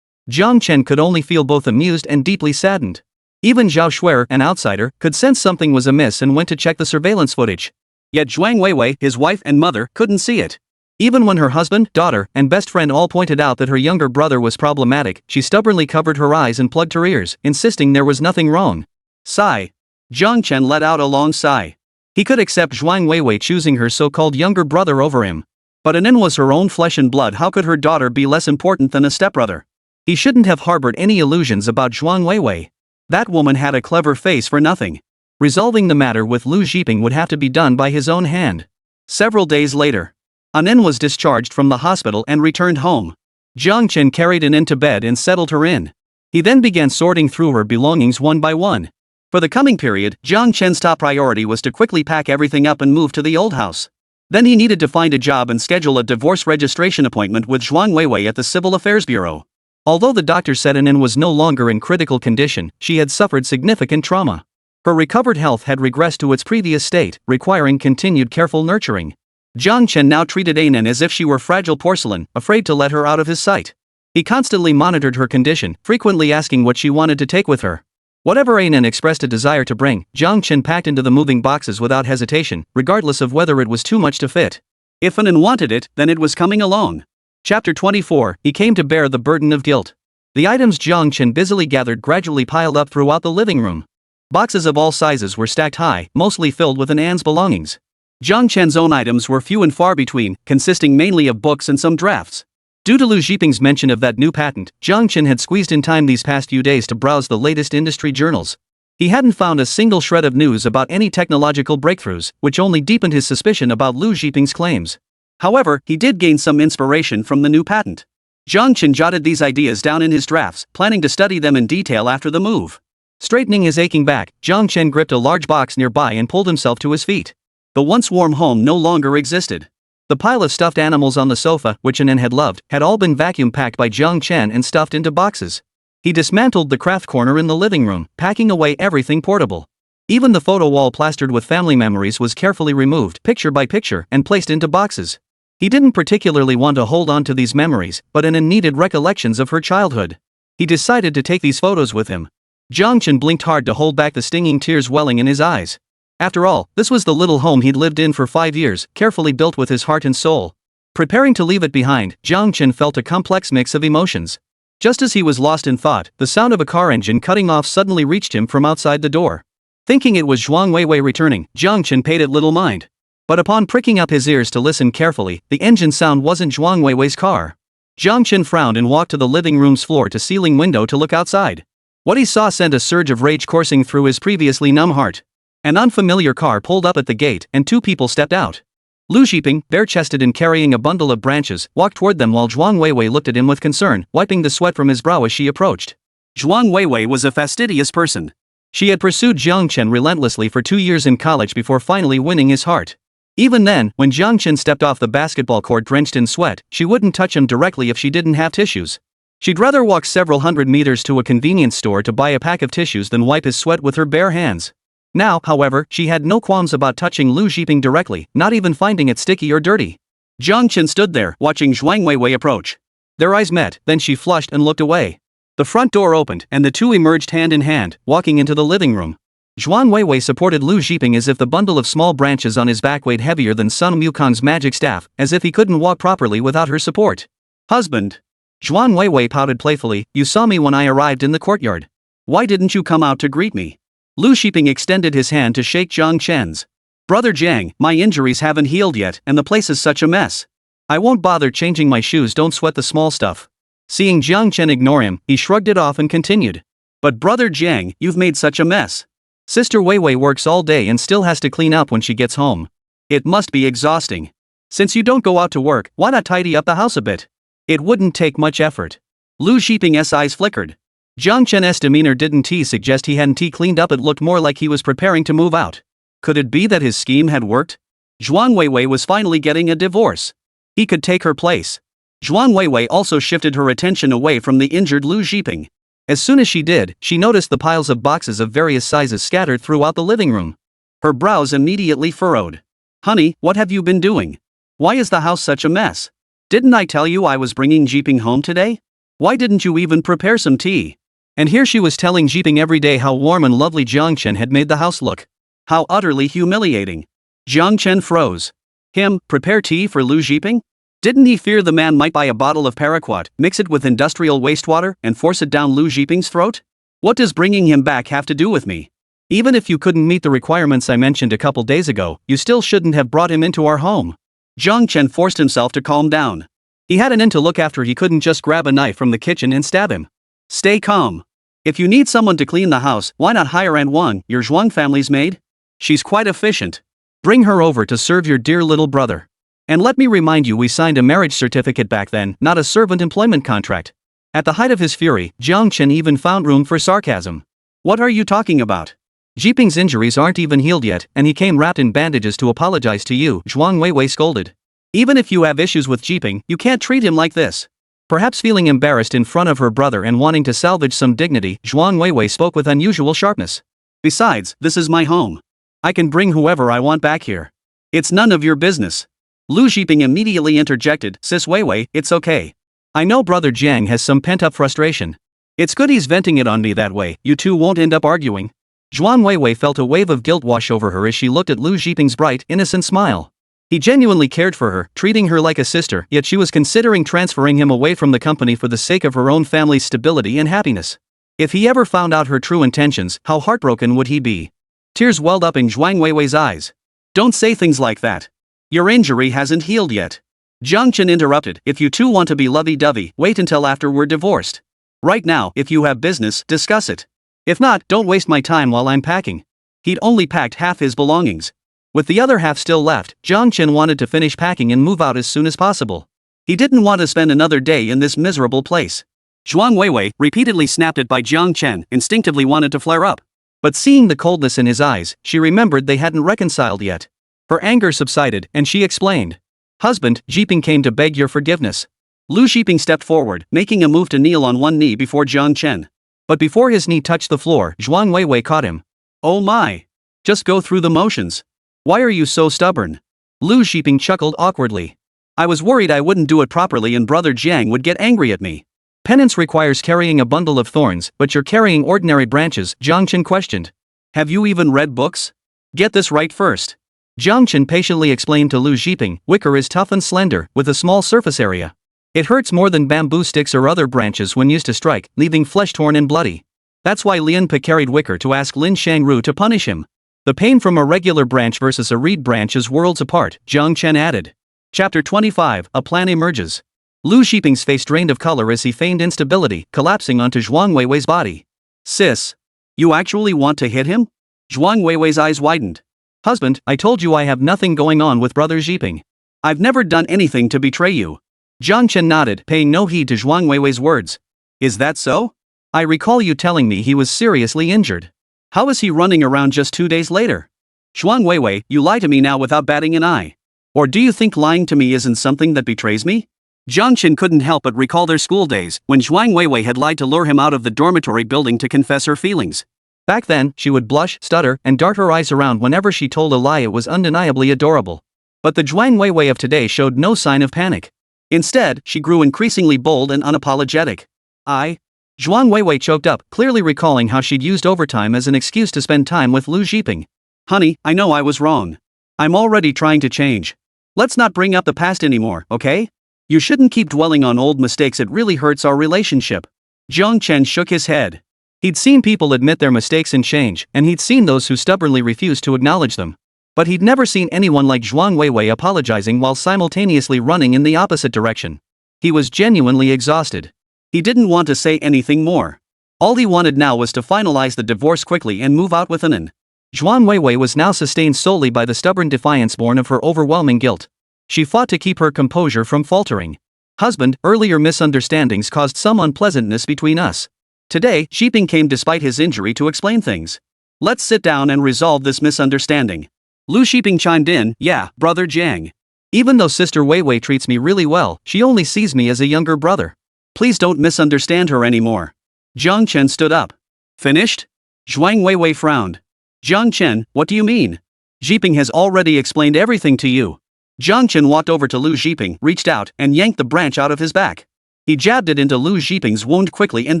Jiang Chen could only feel both amused and deeply saddened. Even Zhao Shuer, an outsider, could sense something was amiss and went to check the surveillance footage. Yet Zhuang Weiwei, his wife and mother, couldn't see it. Even when her husband, daughter, and best friend all pointed out that her younger brother was problematic, she stubbornly covered her eyes and plugged her ears, insisting there was nothing wrong. Sigh. Jiang Chen let out a long sigh. He could accept Zhuang Weiwei choosing her so-called younger brother over him. But Anan was her own flesh and blood. How could her daughter be less important than a stepbrother? He shouldn't have harbored any illusions about Zhuang Weiwei. That woman had a clever face for nothing. Resolving the matter with Lu Jeeping would have to be done by his own hand. Several days later, Anan was discharged from the hospital and returned home. Jiang Chen carried Anan to bed and settled her in. He then began sorting through her belongings one by one. For the coming period, Jiang Chen's top priority was to quickly pack everything up and move to the old house. Then he needed to find a job and schedule a divorce registration appointment with Zhuang Weiwei at the Civil Affairs Bureau. Although the doctor said Anan was no longer in critical condition, she had suffered significant trauma. Her recovered health had regressed to its previous state, requiring continued careful nurturing. Jiang Chen now treated Anan as if she were fragile porcelain, afraid to let her out of his sight. He constantly monitored her condition, frequently asking what she wanted to take with her. Whatever Anan expressed a desire to bring, Jiang Chen packed into the moving boxes without hesitation, regardless of whether it was too much to fit. If Anan wanted it, then it was coming along. Chapter 24, he came to bear the burden of guilt. The items Jiang Chen busily gathered gradually piled up throughout the living room. Boxes of all sizes were stacked high, mostly filled with Anan's belongings. Jiang Chen's own items were few and far between, consisting mainly of books and some drafts. Due to Lu Jeeping's mention of that new patent, Jiang Chen had squeezed in time these past few days to browse the latest industry journals. He hadn't found a single shred of news about any technological breakthroughs, which only deepened his suspicion about Lu Jeeping's claims. However, he did gain some inspiration from the new patent. Jiang Chen jotted these ideas down in his drafts, planning to study them in detail after the move. Straightening his aching back, Jiang Chen gripped a large box nearby and pulled himself to his feet. The once warm home no longer existed. The pile of stuffed animals on the sofa, which Anan had loved, had all been vacuum packed by Jiang Chen and stuffed into boxes. He dismantled the craft corner in the living room, packing away everything portable. Even the photo wall plastered with family memories was carefully removed, picture by picture, and placed into boxes. He didn't particularly want to hold on to these memories, but Anan needed recollections of her childhood. He decided to take these photos with him. Jiang Chen blinked hard to hold back the stinging tears welling in his eyes. After all, this was the little home he'd lived in for 5 years, carefully built with his heart and soul. Preparing to leave it behind, Jiang Chen felt a complex mix of emotions. Just as he was lost in thought, the sound of a car engine cutting off suddenly reached him from outside the door. Thinking it was Zhuang Weiwei returning, Jiang Chen paid it little mind. But upon pricking up his ears to listen carefully, the engine sound wasn't Zhuang Weiwei's car. Jiang Chen frowned and walked to the living room's floor-to-ceiling window to look outside. What he saw sent a surge of rage coursing through his previously numb heart. An unfamiliar car pulled up at the gate, and 2 people stepped out. Lu Jeeping, bare-chested and carrying a bundle of branches, walked toward them while Zhuang Weiwei looked at him with concern, wiping the sweat from his brow as she approached. Zhuang Weiwei was a fastidious person. She had pursued Jiang Chen relentlessly for 2 years in college before finally winning his heart. Even then, when Jiang Chen stepped off the basketball court drenched in sweat, she wouldn't touch him directly if she didn't have tissues. She'd rather walk several hundred meters to a convenience store to buy a pack of tissues than wipe his sweat with her bare hands. Now, however, she had no qualms about touching Lu Jeeping directly, not even finding it sticky or dirty. Jiang Chen stood there, watching Zhuang Weiwei approach. Their eyes met, then she flushed and looked away. The front door opened, and the two emerged hand in hand, walking into the living room. Zhuang Weiwei supported Lu Jeeping as if the bundle of small branches on his back weighed heavier than Sun Wukong's magic staff, as if he couldn't walk properly without her support. Husband. Zhuang Weiwei pouted playfully, you saw me when I arrived in the courtyard. Why didn't you come out to greet me? Lu Shiping extended his hand to shake Jiang Chen's. Brother Jiang, my injuries haven't healed yet and the place is such a mess. I won't bother changing my shoes, don't sweat the small stuff. Seeing Jiang Chen ignore him, he shrugged it off and continued. But brother Jiang, you've made such a mess. Sister Weiwei works all day and still has to clean up when she gets home. It must be exhausting. Since you don't go out to work, why not tidy up the house a bit? It wouldn't take much effort. Lu Shiping's eyes flickered. Jiang Chen's demeanor didn't suggest he hadn't cleaned up, it looked more like he was preparing to move out. Could it be that his scheme had worked? Zhuang Weiwei was finally getting a divorce. He could take her place. Zhuang Weiwei also shifted her attention away from the injured Lu Shiping. As soon as she did, she noticed the piles of boxes of various sizes scattered throughout the living room. Her brows immediately furrowed. Honey, what have you been doing? Why is the house such a mess? Didn't I tell you I was bringing Jiping home today? Why didn't you even prepare some tea? And here she was telling Jiping every day how warm and lovely Jiang Chen had made the house look. How utterly humiliating. Jiang Chen froze. Him, prepare tea for Lu Jiping? Didn't he fear the man might buy a bottle of paraquat, mix it with industrial wastewater, and force it down Lu Jiping's throat? What does bringing him back have to do with me? Even if you couldn't meet the requirements I mentioned a couple days ago, you still shouldn't have brought him into our home. Jiang Chen forced himself to calm down. He had an end to look after, he couldn't just grab a knife from the kitchen and stab him. Stay calm. If you need someone to clean the house, why not hire Aunt Wang, your Zhuang family's maid? She's quite efficient. Bring her over to serve your dear little brother. And let me remind you, we signed a marriage certificate back then, not a servant employment contract. At the height of his fury, Jiang Chen even found room for sarcasm. What are you talking about? Jiping's injuries aren't even healed yet, and he came wrapped in bandages to apologize to you, Zhuang Weiwei scolded. Even if you have issues with Jiping, you can't treat him like this. Perhaps feeling embarrassed in front of her brother and wanting to salvage some dignity, Zhuang Weiwei spoke with unusual sharpness. Besides, this is my home. I can bring whoever I want back here. It's none of your business. Lu Jiping immediately interjected, Sis Weiwei, it's okay. I know brother Jiang has some pent-up frustration. It's good he's venting it on me, that way you two won't end up arguing. Zhuang Weiwei felt a wave of guilt wash over her as she looked at Lu Jiping's bright, innocent smile. He genuinely cared for her, treating her like a sister, yet she was considering transferring him away from the company for the sake of her own family's stability and happiness. If he ever found out her true intentions, how heartbroken would he be? Tears welled up in Zhuang Weiwei's eyes. Don't say things like that. Your injury hasn't healed yet. Jiang Chen interrupted, if you two want to be lovey-dovey, wait until after we're divorced. Right now, if you have business, discuss it. If not, don't waste my time while I'm packing. He'd only packed half his belongings. With the other half still left, Jiang Chen wanted to finish packing and move out as soon as possible. He didn't want to spend another day in this miserable place. Zhuang Weiwei, repeatedly snapped at by Jiang Chen, instinctively wanted to flare up. But seeing the coldness in his eyes, she remembered they hadn't reconciled yet. Her anger subsided, and she explained. Husband, Jiping came to beg your forgiveness. Lu Jiping stepped forward, making a move to kneel on one knee before Jiang Chen. But before his knee touched the floor, Zhuang Weiwei caught him. Oh my! Just go through the motions. Why are you so stubborn? Lu Jiping chuckled awkwardly. I was worried I wouldn't do it properly and brother Jiang would get angry at me. Penance requires carrying a bundle of thorns, but you're carrying ordinary branches, Jiang Chen questioned. Have you even read books? Get this right first. Jiang Chen patiently explained to Lu Jiping, wicker is tough and slender, with a small surface area. It hurts more than bamboo sticks or other branches when used to strike, leaving flesh torn and bloody. That's why Lian Pe carried wicker to ask Lin Shangru to punish him. The pain from a regular branch versus a reed branch is worlds apart, Jiang Chen added. Chapter 25, A Plan Emerges. Lu Jiping's face drained of color as he feigned instability, collapsing onto Zhuang Weiwei's body. Sis. You actually want to hit him? Zhuang Weiwei's eyes widened. Husband, I told you I have nothing going on with brother Jiping. I've never done anything to betray you. Jiang Chen nodded, paying no heed to Zhuang Weiwei's words. Is that so? I recall you telling me he was seriously injured. How is he running around just 2 days later? Zhuang Weiwei, you lie to me now without batting an eye. Or do you think lying to me isn't something that betrays me? Jiang Chen couldn't help but recall their school days, when Zhuang Weiwei had lied to lure him out of the dormitory building to confess her feelings. Back then, she would blush, stutter, and dart her eyes around whenever she told a lie. It was undeniably adorable. But the Zhuang Weiwei of today showed no sign of panic. Instead, she grew increasingly bold and unapologetic. Zhuang Weiwei choked up, clearly recalling how she'd used overtime as an excuse to spend time with Lu Jiping. Honey, I know I was wrong. I'm already trying to change. Let's not bring up the past anymore, okay? You shouldn't keep dwelling on old mistakes, it really hurts our relationship. Jiang Chen shook his head. He'd seen people admit their mistakes and change, and he'd seen those who stubbornly refused to acknowledge them. But he'd never seen anyone like Zhuang Weiwei apologizing while simultaneously running in the opposite direction. He was genuinely exhausted. He didn't want to say anything more. All he wanted now was to finalize the divorce quickly and move out with Anan. Zhuang Weiwei was now sustained solely by the stubborn defiance born of her overwhelming guilt. She fought to keep her composure from faltering. Husband, earlier misunderstandings caused some unpleasantness between us. Today, Xiping came despite his injury to explain things. Let's sit down and resolve this misunderstanding. Lu Xiping chimed in, yeah, brother Jiang. Even though sister Weiwei treats me really well, she only sees me as a younger brother. Please don't misunderstand her anymore. Jiang Chen stood up. Finished? Zhuang Weiwei frowned. Jiang Chen, what do you mean? Xiping has already explained everything to you. Jiang Chen walked over to Lu Xiping, reached out, and yanked the branch out of his back. He jabbed it into Lu Xiping's wound quickly and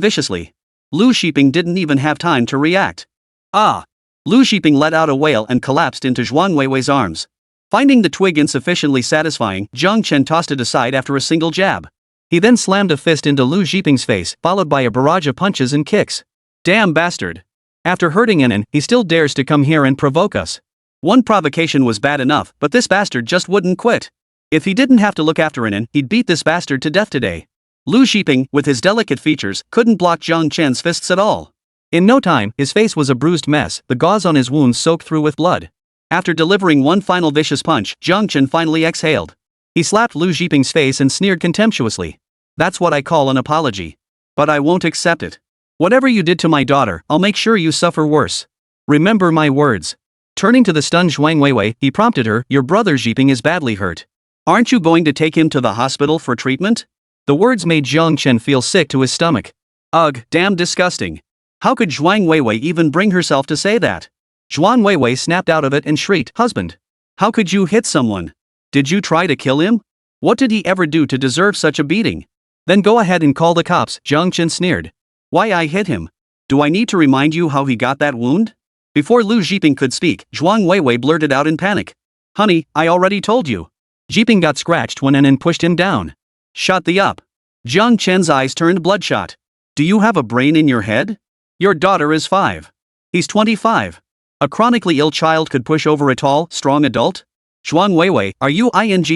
viciously. Lu Xiping didn't even have time to react. Ah! Lu Xiping let out a wail and collapsed into Zhuang Weiwei's arms. Finding the twig insufficiently satisfying, Jiang Chen tossed it aside after a single jab. He then slammed a fist into Lu Xiping's face, followed by a barrage of punches and kicks. Damn bastard! After hurting Anan, he still dares to come here and provoke us. One provocation was bad enough, but this bastard just wouldn't quit. If he didn't have to look after Anan, he'd beat this bastard to death today. Lu Xiping, with his delicate features, couldn't block Jiang Chen's fists at all. In no time, his face was a bruised mess, the gauze on his wounds soaked through with blood. After delivering one final vicious punch, Jiang Chen finally exhaled. He slapped Lu Xiping's face and sneered contemptuously. That's what I call an apology. But I won't accept it. Whatever you did to my daughter, I'll make sure you suffer worse. Remember my words. Turning to the stunned Zhuang Weiwei, he prompted her, your brother Xiping is badly hurt. Aren't you going to take him to the hospital for treatment? The words made Jiang Chen feel sick to his stomach. Ugh, damn disgusting. How could Zhuang Weiwei even bring herself to say that? Zhuang Weiwei snapped out of it and shrieked, husband. How could you hit someone? Did you try to kill him? What did he ever do to deserve such a beating? Then go ahead and call the cops, Jiang Chen sneered. Why I hit him? Do I need to remind you how he got that wound? Before Lu Xiping could speak, Zhuang Weiwei blurted out in panic. Honey, I already told you. Xiping got scratched when Anan pushed him down. Shut the up. Jiang Chen's eyes turned bloodshot. Do you have a brain in your head? Your daughter is 5. He's 25. A chronically ill child could push over a tall, strong adult? Zhuang Weiwei, are you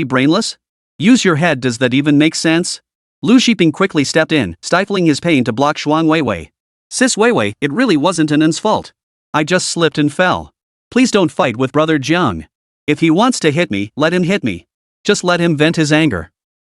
brainless? Use your head, does that even make sense? Lu Xiping quickly stepped in, stifling his pain to block Zhuang Weiwei. Sis Weiwei, it really wasn't Anan's fault. I just slipped and fell. Please don't fight with brother Jiang. If he wants to hit me, let him hit me. Just let him vent his anger.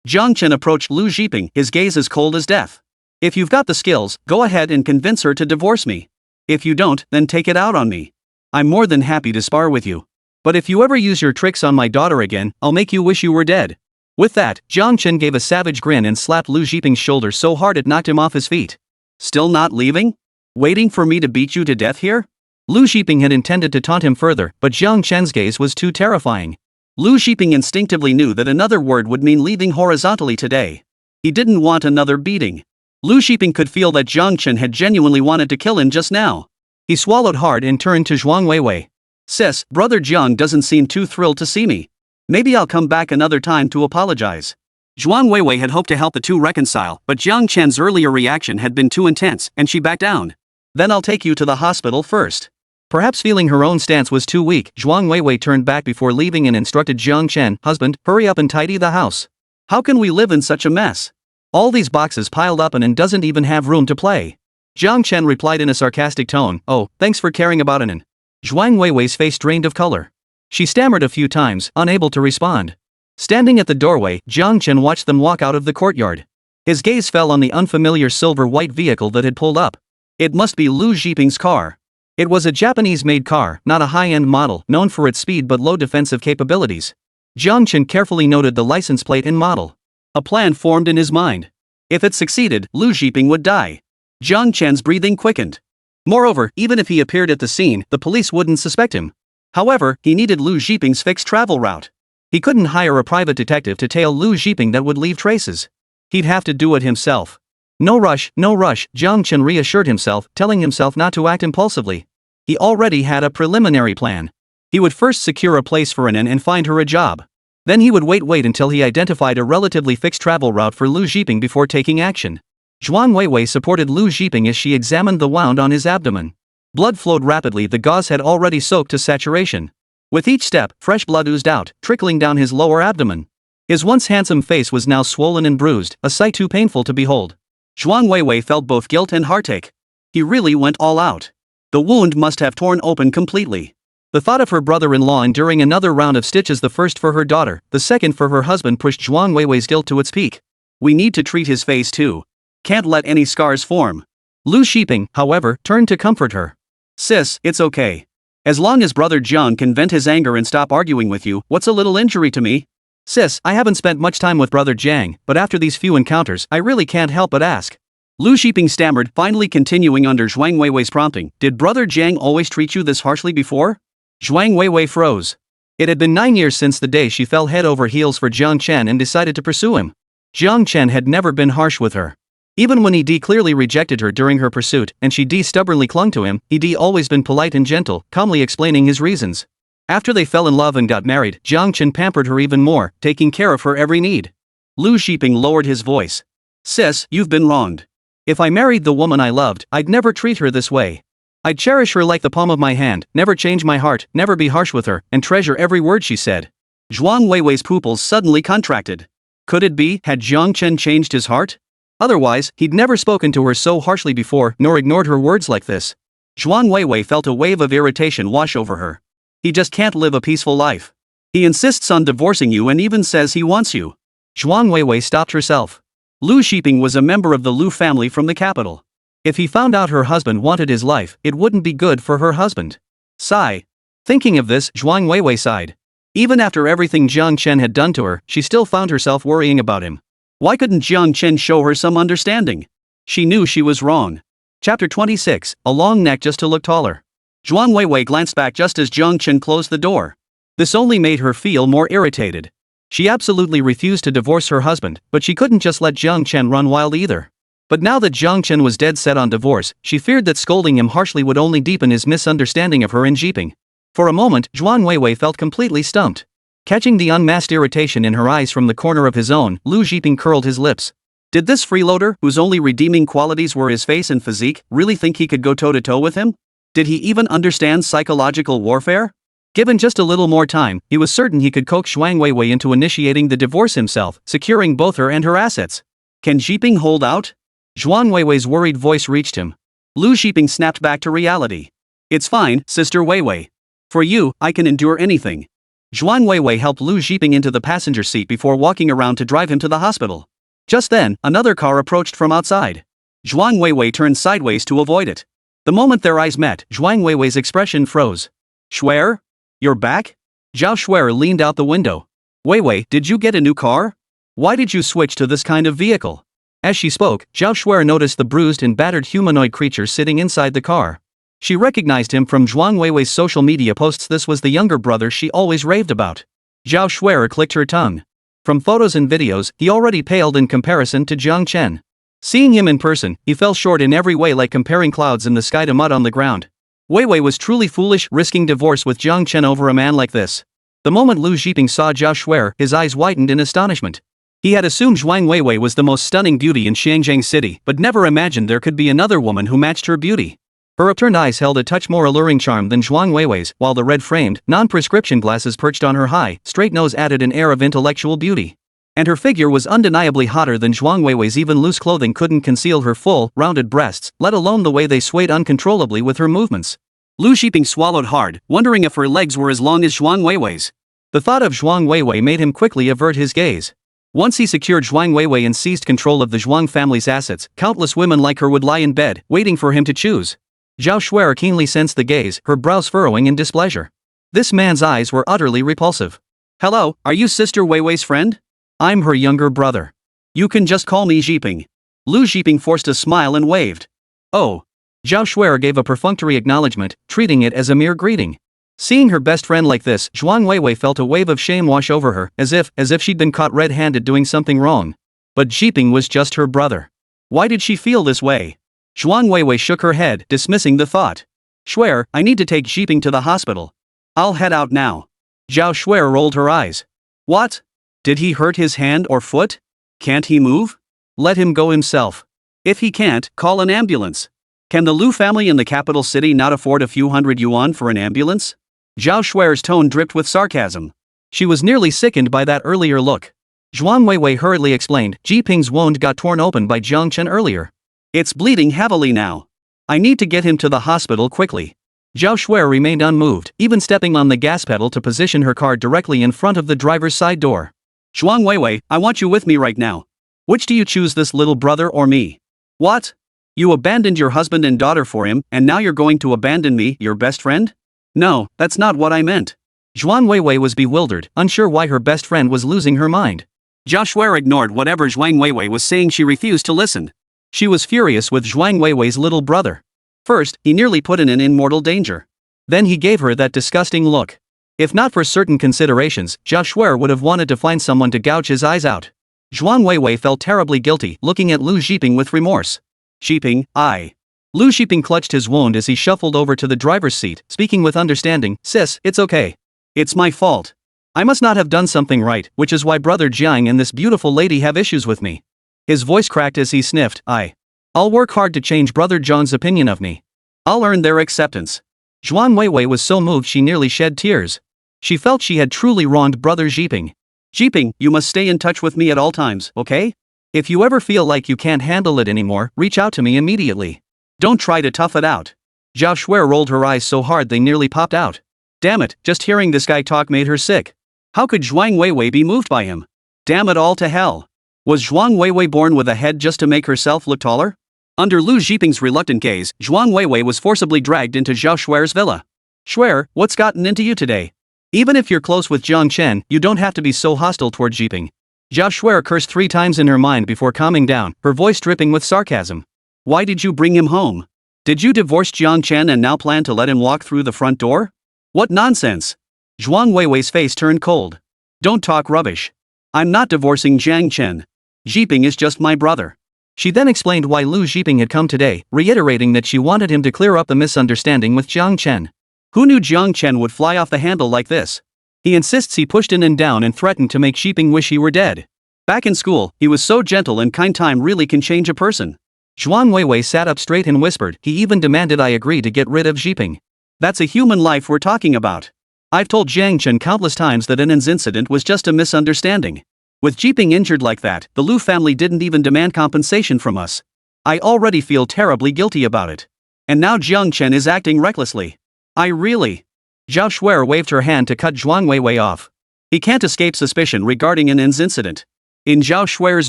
Jiang Chen approached Lu Xiping, his gaze as cold as death. If you've got the skills, go ahead and convince her to divorce me. If you don't, then take it out on me. I'm more than happy to spar with you. But if you ever use your tricks on my daughter again, I'll make you wish you were dead. With that, Jiang Chen gave a savage grin and slapped Lu Xiping's shoulder so hard it knocked him off his feet. Still not leaving? Waiting for me to beat you to death here? Lu Xiping had intended to taunt him further, but Jiang Chen's gaze was too terrifying. Lu Xiping instinctively knew that another word would mean leaving horizontally today. He didn't want another beating. Lu Xiping could feel that Jiang Chen had genuinely wanted to kill him just now. He swallowed hard and turned to Zhuang Weiwei. Sis, brother Jiang doesn't seem too thrilled to see me. Maybe I'll come back another time to apologize. Zhuang Weiwei had hoped to help the two reconcile, but Jiang Chen's earlier reaction had been too intense, and she backed down. Then I'll take you to the hospital first. Perhaps feeling her own stance was too weak, Zhuang Weiwei turned back before leaving and instructed Jiang Chen, husband, hurry up and tidy the house. How can we live in such a mess? All these boxes piled up and doesn't even have room to play. Jiang Chen replied in a sarcastic tone, oh, thanks for caring about Anan. Zhuang Weiwei's face drained of color. She stammered a few times, unable to respond. Standing at the doorway, Jiang Chen watched them walk out of the courtyard. His gaze fell on the unfamiliar silver-white vehicle that had pulled up. It must be Lu Xiping's car. It was a Japanese-made car, not a high-end model, known for its speed but low defensive capabilities. Jiang Chen carefully noted the license plate and model. A plan formed in his mind. If it succeeded, Lu Xiping would die. Jiang Chen's breathing quickened. Moreover, even if he appeared at the scene, the police wouldn't suspect him. However, he needed Lu Xiping's fixed travel route. He couldn't hire a private detective to tail Lu Xiping that would leave traces. He'd have to do it himself. No rush, Jiang Chen reassured himself, telling himself not to act impulsively. He already had a preliminary plan. He would first secure a place for Anan and find her a job. Then he would wait until he identified a relatively fixed travel route for Lu Zhiping before taking action. Zhuang Weiwei supported Lu Zhiping as she examined the wound on his abdomen. Blood flowed rapidly, the gauze had already soaked to saturation. With each step, fresh blood oozed out, trickling down his lower abdomen. His once handsome face was now swollen and bruised, a sight too painful to behold. Zhuang Weiwei felt both guilt and heartache. He really went all out. The wound must have torn open completely. The thought of her brother-in-law enduring another round of stitches, the first for her daughter, the second for her husband, pushed Zhuang Weiwei's guilt to its peak. We need to treat his face too. Can't let any scars form. Lu Zhiping, however, turned to comfort her. Sis, it's okay. As long as brother Jiang can vent his anger and stop arguing with you, what's a little injury to me? Sis, I haven't spent much time with brother Jiang, but after these few encounters, I really can't help but ask. Lu Zhiping stammered, finally continuing under Zhuang Weiwei's prompting. Did brother Jiang always treat you this harshly before? Zhuang Weiwei froze. It had been 9 years since the day she fell head over heels for Jiang Chen and decided to pursue him. Jiang Chen had never been harsh with her. Even when he clearly rejected her during her pursuit, and she stubbornly clung to him, he always been polite and gentle, calmly explaining his reasons. After they fell in love and got married, Jiang Chen pampered her even more, taking care of her every need. Lu Zhiping lowered his voice. Sis, you've been wronged. If I married the woman I loved, I'd never treat her this way. I'd cherish her like the palm of my hand, never change my heart, never be harsh with her, and treasure every word she said. Zhuang Weiwei's pupils suddenly contracted. Could it be, had Jiang Chen changed his heart? Otherwise, he'd never spoken to her so harshly before, nor ignored her words like this. Zhuang Weiwei felt a wave of irritation wash over her. He just can't live a peaceful life. He insists on divorcing you and even says he wants you. Zhuang Weiwei stopped herself. Lu Zhiping was a member of the Lu family from the capital. If he found out her husband wanted his life, it wouldn't be good for her husband. Sigh. Thinking of this, Zhuang Weiwei sighed. Even after everything Jiang Chen had done to her, she still found herself worrying about him. Why couldn't Jiang Chen show her some understanding? She knew she was wrong. Chapter 26, a long neck just to look taller. Zhuang Weiwei glanced back just as Jiang Chen closed the door. This only made her feel more irritated. She absolutely refused to divorce her husband, but she couldn't just let Jiang Chen run wild either. But now that Jiang Chen was dead set on divorce, she feared that scolding him harshly would only deepen his misunderstanding of her and Zhiping. For a moment, Zhuang Weiwei felt completely stumped. Catching the unmasked irritation in her eyes from the corner of his own, Lu Zhiping curled his lips. Did this freeloader, whose only redeeming qualities were his face and physique, really think he could go toe-to-toe with him? Did he even understand psychological warfare? Given just a little more time, he was certain he could coax Zhuang Weiwei into initiating the divorce himself, securing both her and her assets. Can Zhiping hold out? Zhuang Weiwei's worried voice reached him. Lu Zhiping snapped back to reality. It's fine, Sister Weiwei. For you, I can endure anything. Zhuang Weiwei helped Lu Zhiping into the passenger seat before walking around to drive him to the hospital. Just then, another car approached from outside. Zhuang Weiwei turned sideways to avoid it. The moment their eyes met, Zhuang Weiwei's expression froze. Schwer? You're back? Zhao Schwer leaned out the window. Weiwei, did you get a new car? Why did you switch to this kind of vehicle? As she spoke, Zhao Schwer noticed the bruised and battered humanoid creature sitting inside the car. She recognized him from Zhuang Weiwei's social media posts. This was the younger brother she always raved about. Zhao Schwer clicked her tongue. From photos and videos, he already paled in comparison to Jiang Chen. Seeing him in person, he fell short in every way, like comparing clouds in the sky to mud on the ground. Weiwei was truly foolish, risking divorce with Jiang Chen over a man like this. The moment Lu Zhiping saw Zhao Schwer, his eyes widened in astonishment. He had assumed Zhuang Weiwei was the most stunning beauty in Xiangjiang City, but never imagined there could be another woman who matched her beauty. Her upturned eyes held a touch more alluring charm than Zhuang Weiwei's, while the red-framed, non-prescription glasses perched on her high, straight nose added an air of intellectual beauty. And her figure was undeniably hotter than Zhuang Weiwei's. Even loose clothing couldn't conceal her full, rounded breasts, let alone the way they swayed uncontrollably with her movements. Lu Zhiping swallowed hard, wondering if her legs were as long as Zhuang Weiwei's. The thought of Zhuang Weiwei made him quickly avert his gaze. Once he secured Zhuang Weiwei and seized control of the Zhuang family's assets, countless women like her would lie in bed, waiting for him to choose. Zhao Schwer keenly sensed the gaze, her brows furrowing in displeasure. This man's eyes were utterly repulsive. Hello, are you Sister Weiwei's friend? I'm her younger brother. You can just call me Zhiping. Lu Zhiping forced a smile and waved. Oh. Zhao Schwer gave a perfunctory acknowledgement, treating it as a mere greeting. Seeing her best friend like this, Zhuang Weiwei felt a wave of shame wash over her, as if she'd been caught red-handed doing something wrong. But Zhiping was just her brother. Why did she feel this way? Zhuang Weiwei shook her head, dismissing the thought. Schwer, I need to take Zhiping to the hospital. I'll head out now. Zhao Schwer rolled her eyes. What? Did he hurt his hand or foot? Can't he move? Let him go himself. If he can't, call an ambulance. Can the Lu family in the capital city not afford a few hundred yuan for an ambulance? Zhao Shui's tone dripped with sarcasm. She was nearly sickened by that earlier look. Zhuang Weiwei hurriedly explained, Ji Ping's wound got torn open by Jiang Chen earlier. It's bleeding heavily now. I need to get him to the hospital quickly. Zhao Shui remained unmoved, even stepping on the gas pedal to position her car directly in front of the driver's side door. Zhuang Weiwei, I want you with me right now. Which do you choose, this little brother or me? What? You abandoned your husband and daughter for him, and now you're going to abandon me, your best friend? No, that's not what I meant. Zhuang Weiwei was bewildered, unsure why her best friend was losing her mind. Zhao Shui ignored whatever Zhuang Weiwei was saying. She refused to listen. She was furious with Zhuang Weiwei's little brother. First, he nearly put in mortal danger. Then he gave her that disgusting look. If not for certain considerations, Zhao Shui would have wanted to find someone to gouge his eyes out. Zhuang Weiwei felt terribly guilty, looking at Lu Zhiping with remorse. Zhiping, I. Lu Zhiping clutched his wound as he shuffled over to the driver's seat, speaking with understanding, Sis, it's okay. It's my fault. I must not have done something right, which is why Brother Jiang and this beautiful lady have issues with me. His voice cracked as he sniffed, I'll work hard to change Brother Zhang's opinion of me. I'll earn their acceptance. Zhuang Weiwei was so moved she nearly shed tears. She felt she had truly wronged Brother Zhiping. Zhiping, you must stay in touch with me at all times, okay? If you ever feel like you can't handle it anymore, reach out to me immediately. Don't try to tough it out. Zhao Shui rolled her eyes so hard they nearly popped out. Damn it, just hearing this guy talk made her sick. How could Zhuang Weiwei be moved by him? Damn it all to hell. Was Zhuang Weiwei born with a head just to make herself look taller? Under Lu Zhiping's reluctant gaze, Zhuang Weiwei was forcibly dragged into Zhao Shui's villa. Shui, what's gotten into you today? Even if you're close with Jiang Chen, you don't have to be so hostile toward Zhiping. Zhao Shui cursed 3 times in her mind before calming down, her voice dripping with sarcasm. Why did you bring him home? Did you divorce Jiang Chen and now plan to let him walk through the front door? What nonsense! Zhuang Weiwei's face turned cold. Don't talk rubbish. I'm not divorcing Jiang Chen. Zhiping is just my brother. She then explained why Lu Zhiping had come today, reiterating that she wanted him to clear up the misunderstanding with Jiang Chen. Who knew Jiang Chen would fly off the handle like this? He insists he pushed in and down and threatened to make Zhiping wish he were dead. Back in school, he was so gentle and kind. Time really can change a person. Zhuang Weiwei sat up straight and whispered, he even demanded I agree to get rid of Zhiping. That's a human life we're talking about. I've told Jiang Chen countless times that Annen's incident was just a misunderstanding. With Zhiping injured like that, the Lu family didn't even demand compensation from us. I already feel terribly guilty about it. And now Jiang Chen is acting recklessly. I really... Zhao Shui waved her hand to cut Zhuang Weiwei off. He can't escape suspicion regarding Annen's incident. In Zhao Shui's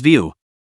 view,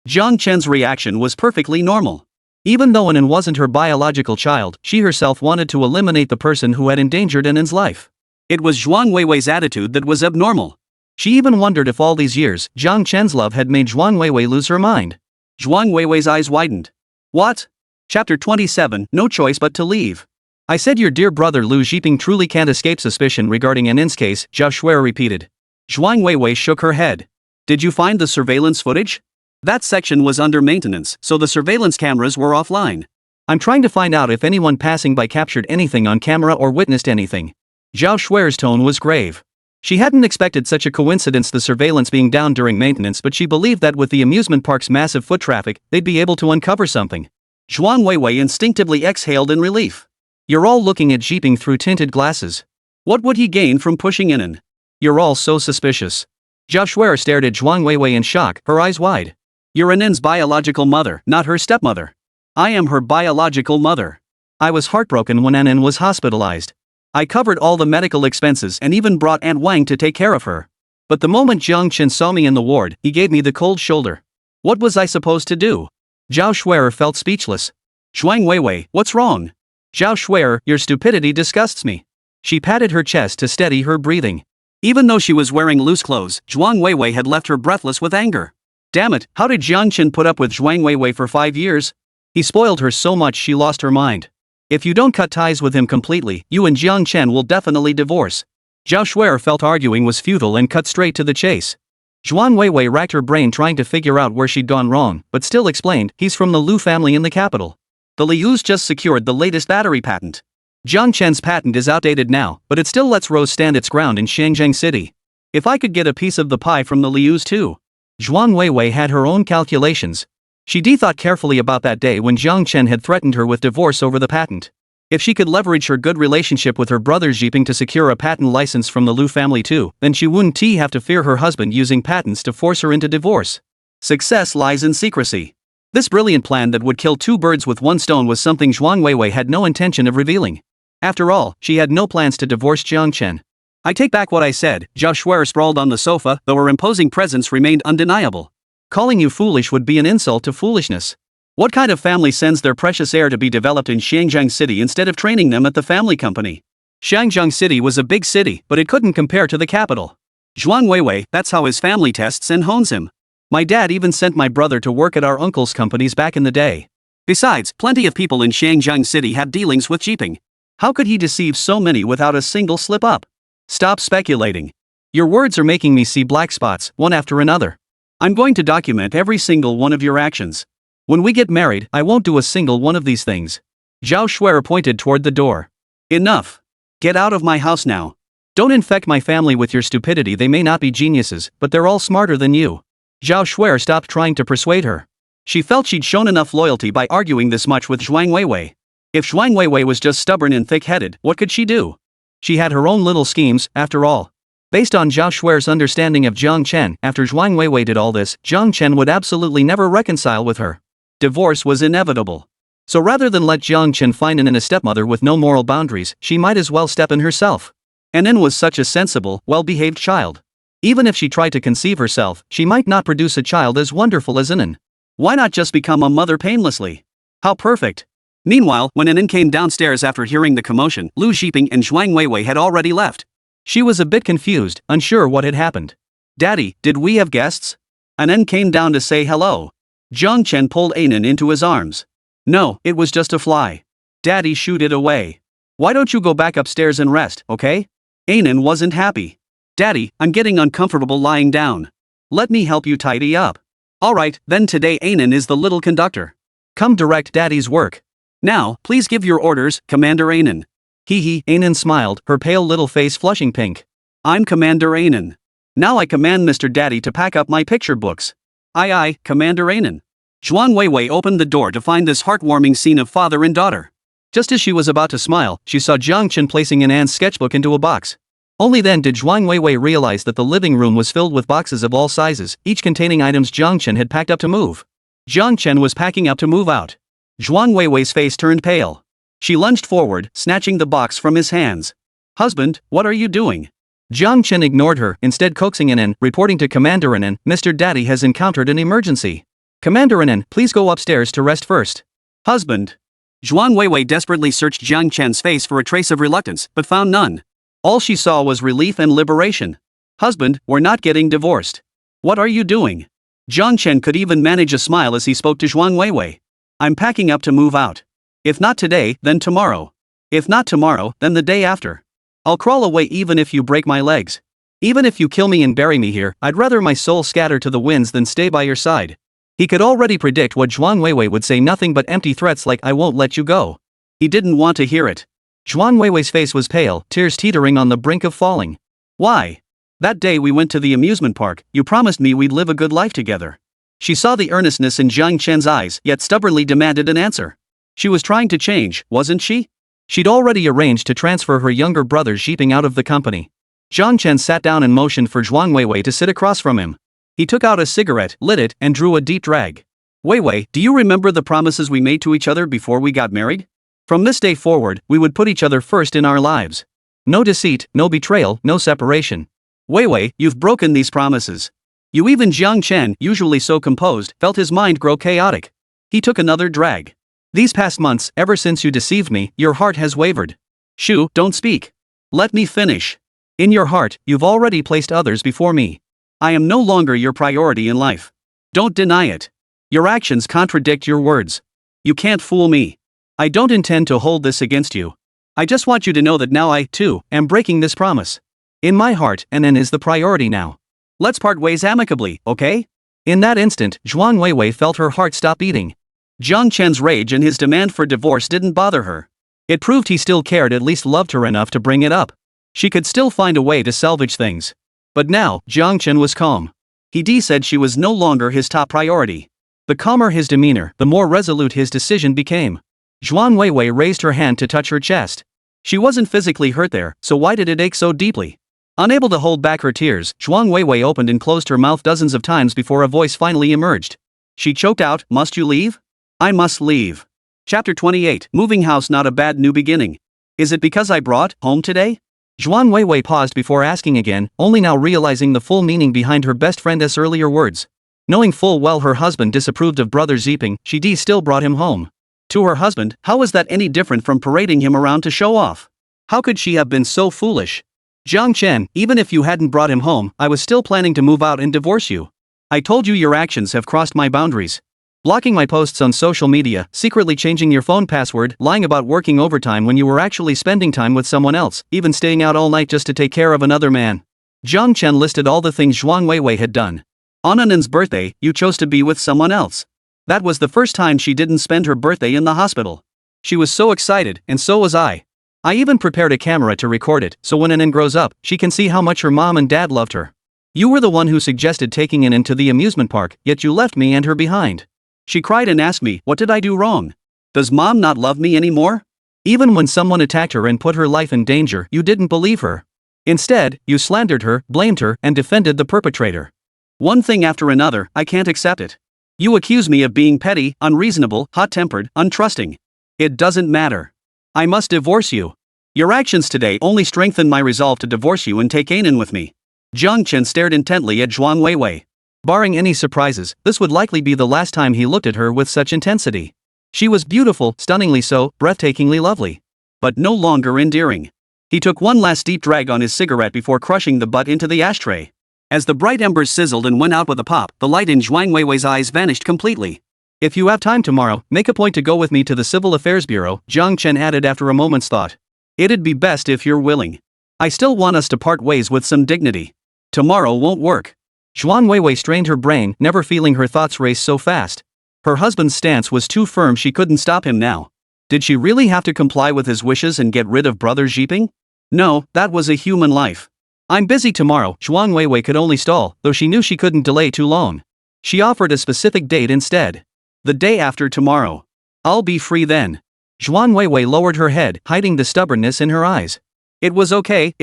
Jiang Chen's reaction was perfectly normal. Even though Annen wasn't her biological child, she herself wanted to eliminate the person who had endangered Annen's life. It was Zhuang Weiwei's attitude that was abnormal. She even wondered if all these years, Jiang Chen's love had made Zhuang Weiwei lose her mind. Zhuang Weiwei's eyes widened. What? Chapter 27, No choice but to leave. I said your dear brother Lu Zhiping truly can't escape suspicion regarding Annen's case, Zhao Shui repeated. Zhuang Weiwei shook her head. Did you find the surveillance footage? That section was under maintenance, so the surveillance cameras were offline. I'm trying to find out if anyone passing by captured anything on camera or witnessed anything. Zhao Shui's tone was grave. She hadn't expected such a coincidence, the surveillance being down during maintenance, but she believed that with the amusement park's massive foot traffic, they'd be able to uncover something. Zhuang Weiwei instinctively exhaled in relief. You're all looking at Zhiping through tinted glasses. What would he gain from pushing in? You're all so suspicious. Zhao Shui stared at Zhuang Weiwei in shock, her eyes wide. You're Annen's biological mother, not her stepmother. I am her biological mother. I was heartbroken when Annen was hospitalized. I covered all the medical expenses and even brought Aunt Wang to take care of her. But the moment Jiang Chen saw me in the ward, he gave me the cold shoulder. What was I supposed to do? Zhao Shui felt speechless. Zhuang Weiwei, what's wrong? Zhao Shui, your stupidity disgusts me. She patted her chest to steady her breathing. Even though she was wearing loose clothes, Zhuang Weiwei had left her breathless with anger. Damn it, how did Jiang Chen put up with Zhuang Weiwei for 5 years? He spoiled her so much she lost her mind. If you don't cut ties with him completely, you and Jiang Chen will definitely divorce. Zhao Shui felt arguing was futile and cut straight to the chase. Zhuang Weiwei racked her brain trying to figure out where she'd gone wrong, but still explained, he's from the Lu family in the capital. The Lius just secured the latest battery patent. Jiang Chen's patent is outdated now, but it still lets Rose stand its ground in Shenzhen City. If I could get a piece of the pie from the Lius too. Zhuang Weiwei had her own calculations. She thought carefully about that day when Jiang Chen had threatened her with divorce over the patent. If she could leverage her good relationship with her brother Zhiping to secure a patent license from the Lu family too, then she wouldn't have to fear her husband using patents to force her into divorce. Success lies in secrecy. This brilliant plan that would kill two birds with one stone was something Zhuang Weiwei had no intention of revealing. After all, she had no plans to divorce Jiang Chen. I take back what I said. Zhao Shuer sprawled on the sofa, though her imposing presence remained undeniable. Calling you foolish would be an insult to foolishness. What kind of family sends their precious heir to be developed in Xiangjiang City instead of training them at the family company? Xiangjiang City was a big city, but it couldn't compare to the capital. Zhuang Weiwei, that's how his family tests and hones him. My dad even sent my brother to work at our uncle's companies back in the day. Besides, plenty of people in Xiangjiang City have dealings with Zhiping. How could he deceive so many without a single slip-up? Stop speculating. Your words are making me see black spots, one after another. I'm going to document every single one of your actions. When we get married, I won't do a single one of these things. Zhao Shuer pointed toward the door. Enough. Get out of my house now. Don't infect my family with your stupidity. They may not be geniuses, but they're all smarter than you. Zhao Shuer stopped trying to persuade her. She felt she'd shown enough loyalty by arguing this much with Zhuang Weiwei. If Zhuang Weiwei was just stubborn and thick-headed, what could she do? She had her own little schemes, after all. Based on Zhao Shuer's understanding of Jiang Chen, after Zhuang Weiwei did all this, Jiang Chen would absolutely never reconcile with her. Divorce was inevitable. So rather than let Jiang Chen find a stepmother with no moral boundaries, she might as well step in herself. Anin was such a sensible, well-behaved child. Even if she tried to conceive herself, she might not produce a child as wonderful as Anin. Why not just become a mother painlessly? How perfect. Meanwhile, when Anin came downstairs after hearing the commotion, Lu Zhiping and Zhuang Weiwei had already left. She was a bit confused, unsure what had happened. Daddy, did we have guests? Anin came down to say hello. Jiang Chen pulled Anin into his arms. No, it was just a fly. Daddy shooed it away. Why don't you go back upstairs and rest, okay? Anin wasn't happy. Daddy, I'm getting uncomfortable lying down. Let me help you tidy up. Alright, then today Anin is the little conductor. Come direct Daddy's work. Now, please give your orders, Commander Anin. Anin smiled, her pale little face flushing pink. I'm Commander Anin. Now I command Mr. Daddy to pack up my picture books. Aye, Commander Anin. Zhuang Weiwei opened the door to find this heartwarming scene of father and daughter. Just as she was about to smile, she saw Jiang Chen placing Anan's sketchbook into a box. Only then did Zhuang Weiwei realize that the living room was filled with boxes of all sizes, each containing items Jiang Chen had packed up to move. Jiang Chen was packing up to move out. Zhuang Weiwei's face turned pale. She lunged forward, snatching the box from his hands. Husband, what are you doing? Jiang Chen ignored her, instead coaxing Anin, reporting to Commander Anin, Mr. Daddy has encountered an emergency. Commander Anin, please go upstairs to rest first. Husband. Zhuang Weiwei desperately searched Jiang Chen's face for a trace of reluctance, but found none. All she saw was relief and liberation. Husband, we're not getting divorced. What are you doing? Jiang Chen could even manage a smile as he spoke to Zhuang Weiwei. I'm packing up to move out. If not today, then tomorrow. If not tomorrow, then the day after. I'll crawl away even if you break my legs. Even if you kill me and bury me here, I'd rather my soul scatter to the winds than stay by your side. He could already predict what Zhuang Weiwei would say, nothing but empty threats like I won't let you go. He didn't want to hear it. Zhuang Weiwei's face was pale, tears teetering on the brink of falling. Why? That day we went to the amusement park, you promised me we'd live a good life together. She saw the earnestness in Jiang Chen's eyes, yet stubbornly demanded an answer. She was trying to change, wasn't she? She'd already arranged to transfer her younger brother Zhiping out of the company. Jiang Chen sat down and motioned for Zhuang Weiwei to sit across from him. He took out a cigarette, lit it, and drew a deep drag. Weiwei, do you remember the promises we made to each other before we got married? From this day forward, we would put each other first in our lives. No deceit, no betrayal, no separation. Weiwei, you've broken these promises. You even Jiang Chen, usually so composed, felt his mind grow chaotic. He took another drag. These past months, ever since you deceived me, your heart has wavered. Shu, don't speak. Let me finish. In your heart, you've already placed others before me. I am no longer your priority in life. Don't deny it. Your actions contradict your words. You can't fool me. I don't intend to hold this against you. I just want you to know that now I, too, am breaking this promise. In my heart, Anan is the priority now. Let's part ways amicably, okay? In that instant, Zhuang Weiwei felt her heart stop beating. Jiang Chen's rage and his demand for divorce didn't bother her. It proved he still cared, at least loved her enough to bring it up. She could still find a way to salvage things. But now, Jiang Chen was calm. He said she was no longer his top priority. The calmer his demeanor, the more resolute his decision became. Zhuang Weiwei raised her hand to touch her chest. She wasn't physically hurt there, so why did it ache so deeply? Unable to hold back her tears, Zhuang Weiwei opened and closed her mouth dozens of times before a voice finally emerged. She choked out, "Must you leave?" "I must leave." Chapter 28, Moving House Not a Bad New Beginning. "Is it because I brought home today?" Zhuang Weiwei paused before asking again, only now realizing the full meaning behind her best friend's earlier words. Knowing full well her husband disapproved of brother Ziping, she still brought him home. To her husband, how was that any different from parading him around to show off? How could she have been so foolish? "Jiang Chen, even if you hadn't brought him home, I was still planning to move out and divorce you. I told you your actions have crossed my boundaries. Blocking my posts on social media, secretly changing your phone password, lying about working overtime when you were actually spending time with someone else, even staying out all night just to take care of another man." Jiang Chen listed all the things Zhuang Weiwei had done. On Anan's birthday, you chose to be with someone else. That was the first time she didn't spend her birthday in the hospital. She was so excited, and so was I. I even prepared a camera to record it, so when Anan grows up, she can see how much her mom and dad loved her. You were the one who suggested taking Anan to the amusement park, yet you left me and her behind. She cried and asked me, "What did I do wrong? Does mom not love me anymore?" Even when someone attacked her and put her life in danger, you didn't believe her. Instead, you slandered her, blamed her, and defended the perpetrator. One thing after another, I can't accept it. You accuse me of being petty, unreasonable, hot-tempered, untrusting. It doesn't matter. I must divorce you. Your actions today only strengthen my resolve to divorce you and take Anan with me. Jiang Chen stared intently at Zhuang Weiwei. Barring any surprises, this would likely be the last time he looked at her with such intensity. She was beautiful, stunningly so, breathtakingly lovely. But no longer endearing. He took one last deep drag on his cigarette before crushing the butt into the ashtray. As the bright embers sizzled and went out with a pop, the light in Zhuang Weiwei's eyes vanished completely. "If you have time tomorrow, make a point to go with me to the Civil Affairs Bureau," Jiang Chen added after a moment's thought. "It'd be best if you're willing. I still want us to part ways with some dignity. Tomorrow won't work." Zhuang Weiwei strained her brain, never feeling her thoughts race so fast. Her husband's stance was too firm, she couldn't stop him now. Did she really have to comply with his wishes and get rid of brother Ziping? No, that was a human life. "I'm busy tomorrow," Zhuang Weiwei could only stall, though she knew she couldn't delay too long. She offered a specific date instead. "The day after tomorrow. I'll be free then." Zhuang Weiwei lowered her head, hiding the stubbornness in her eyes. It was okay.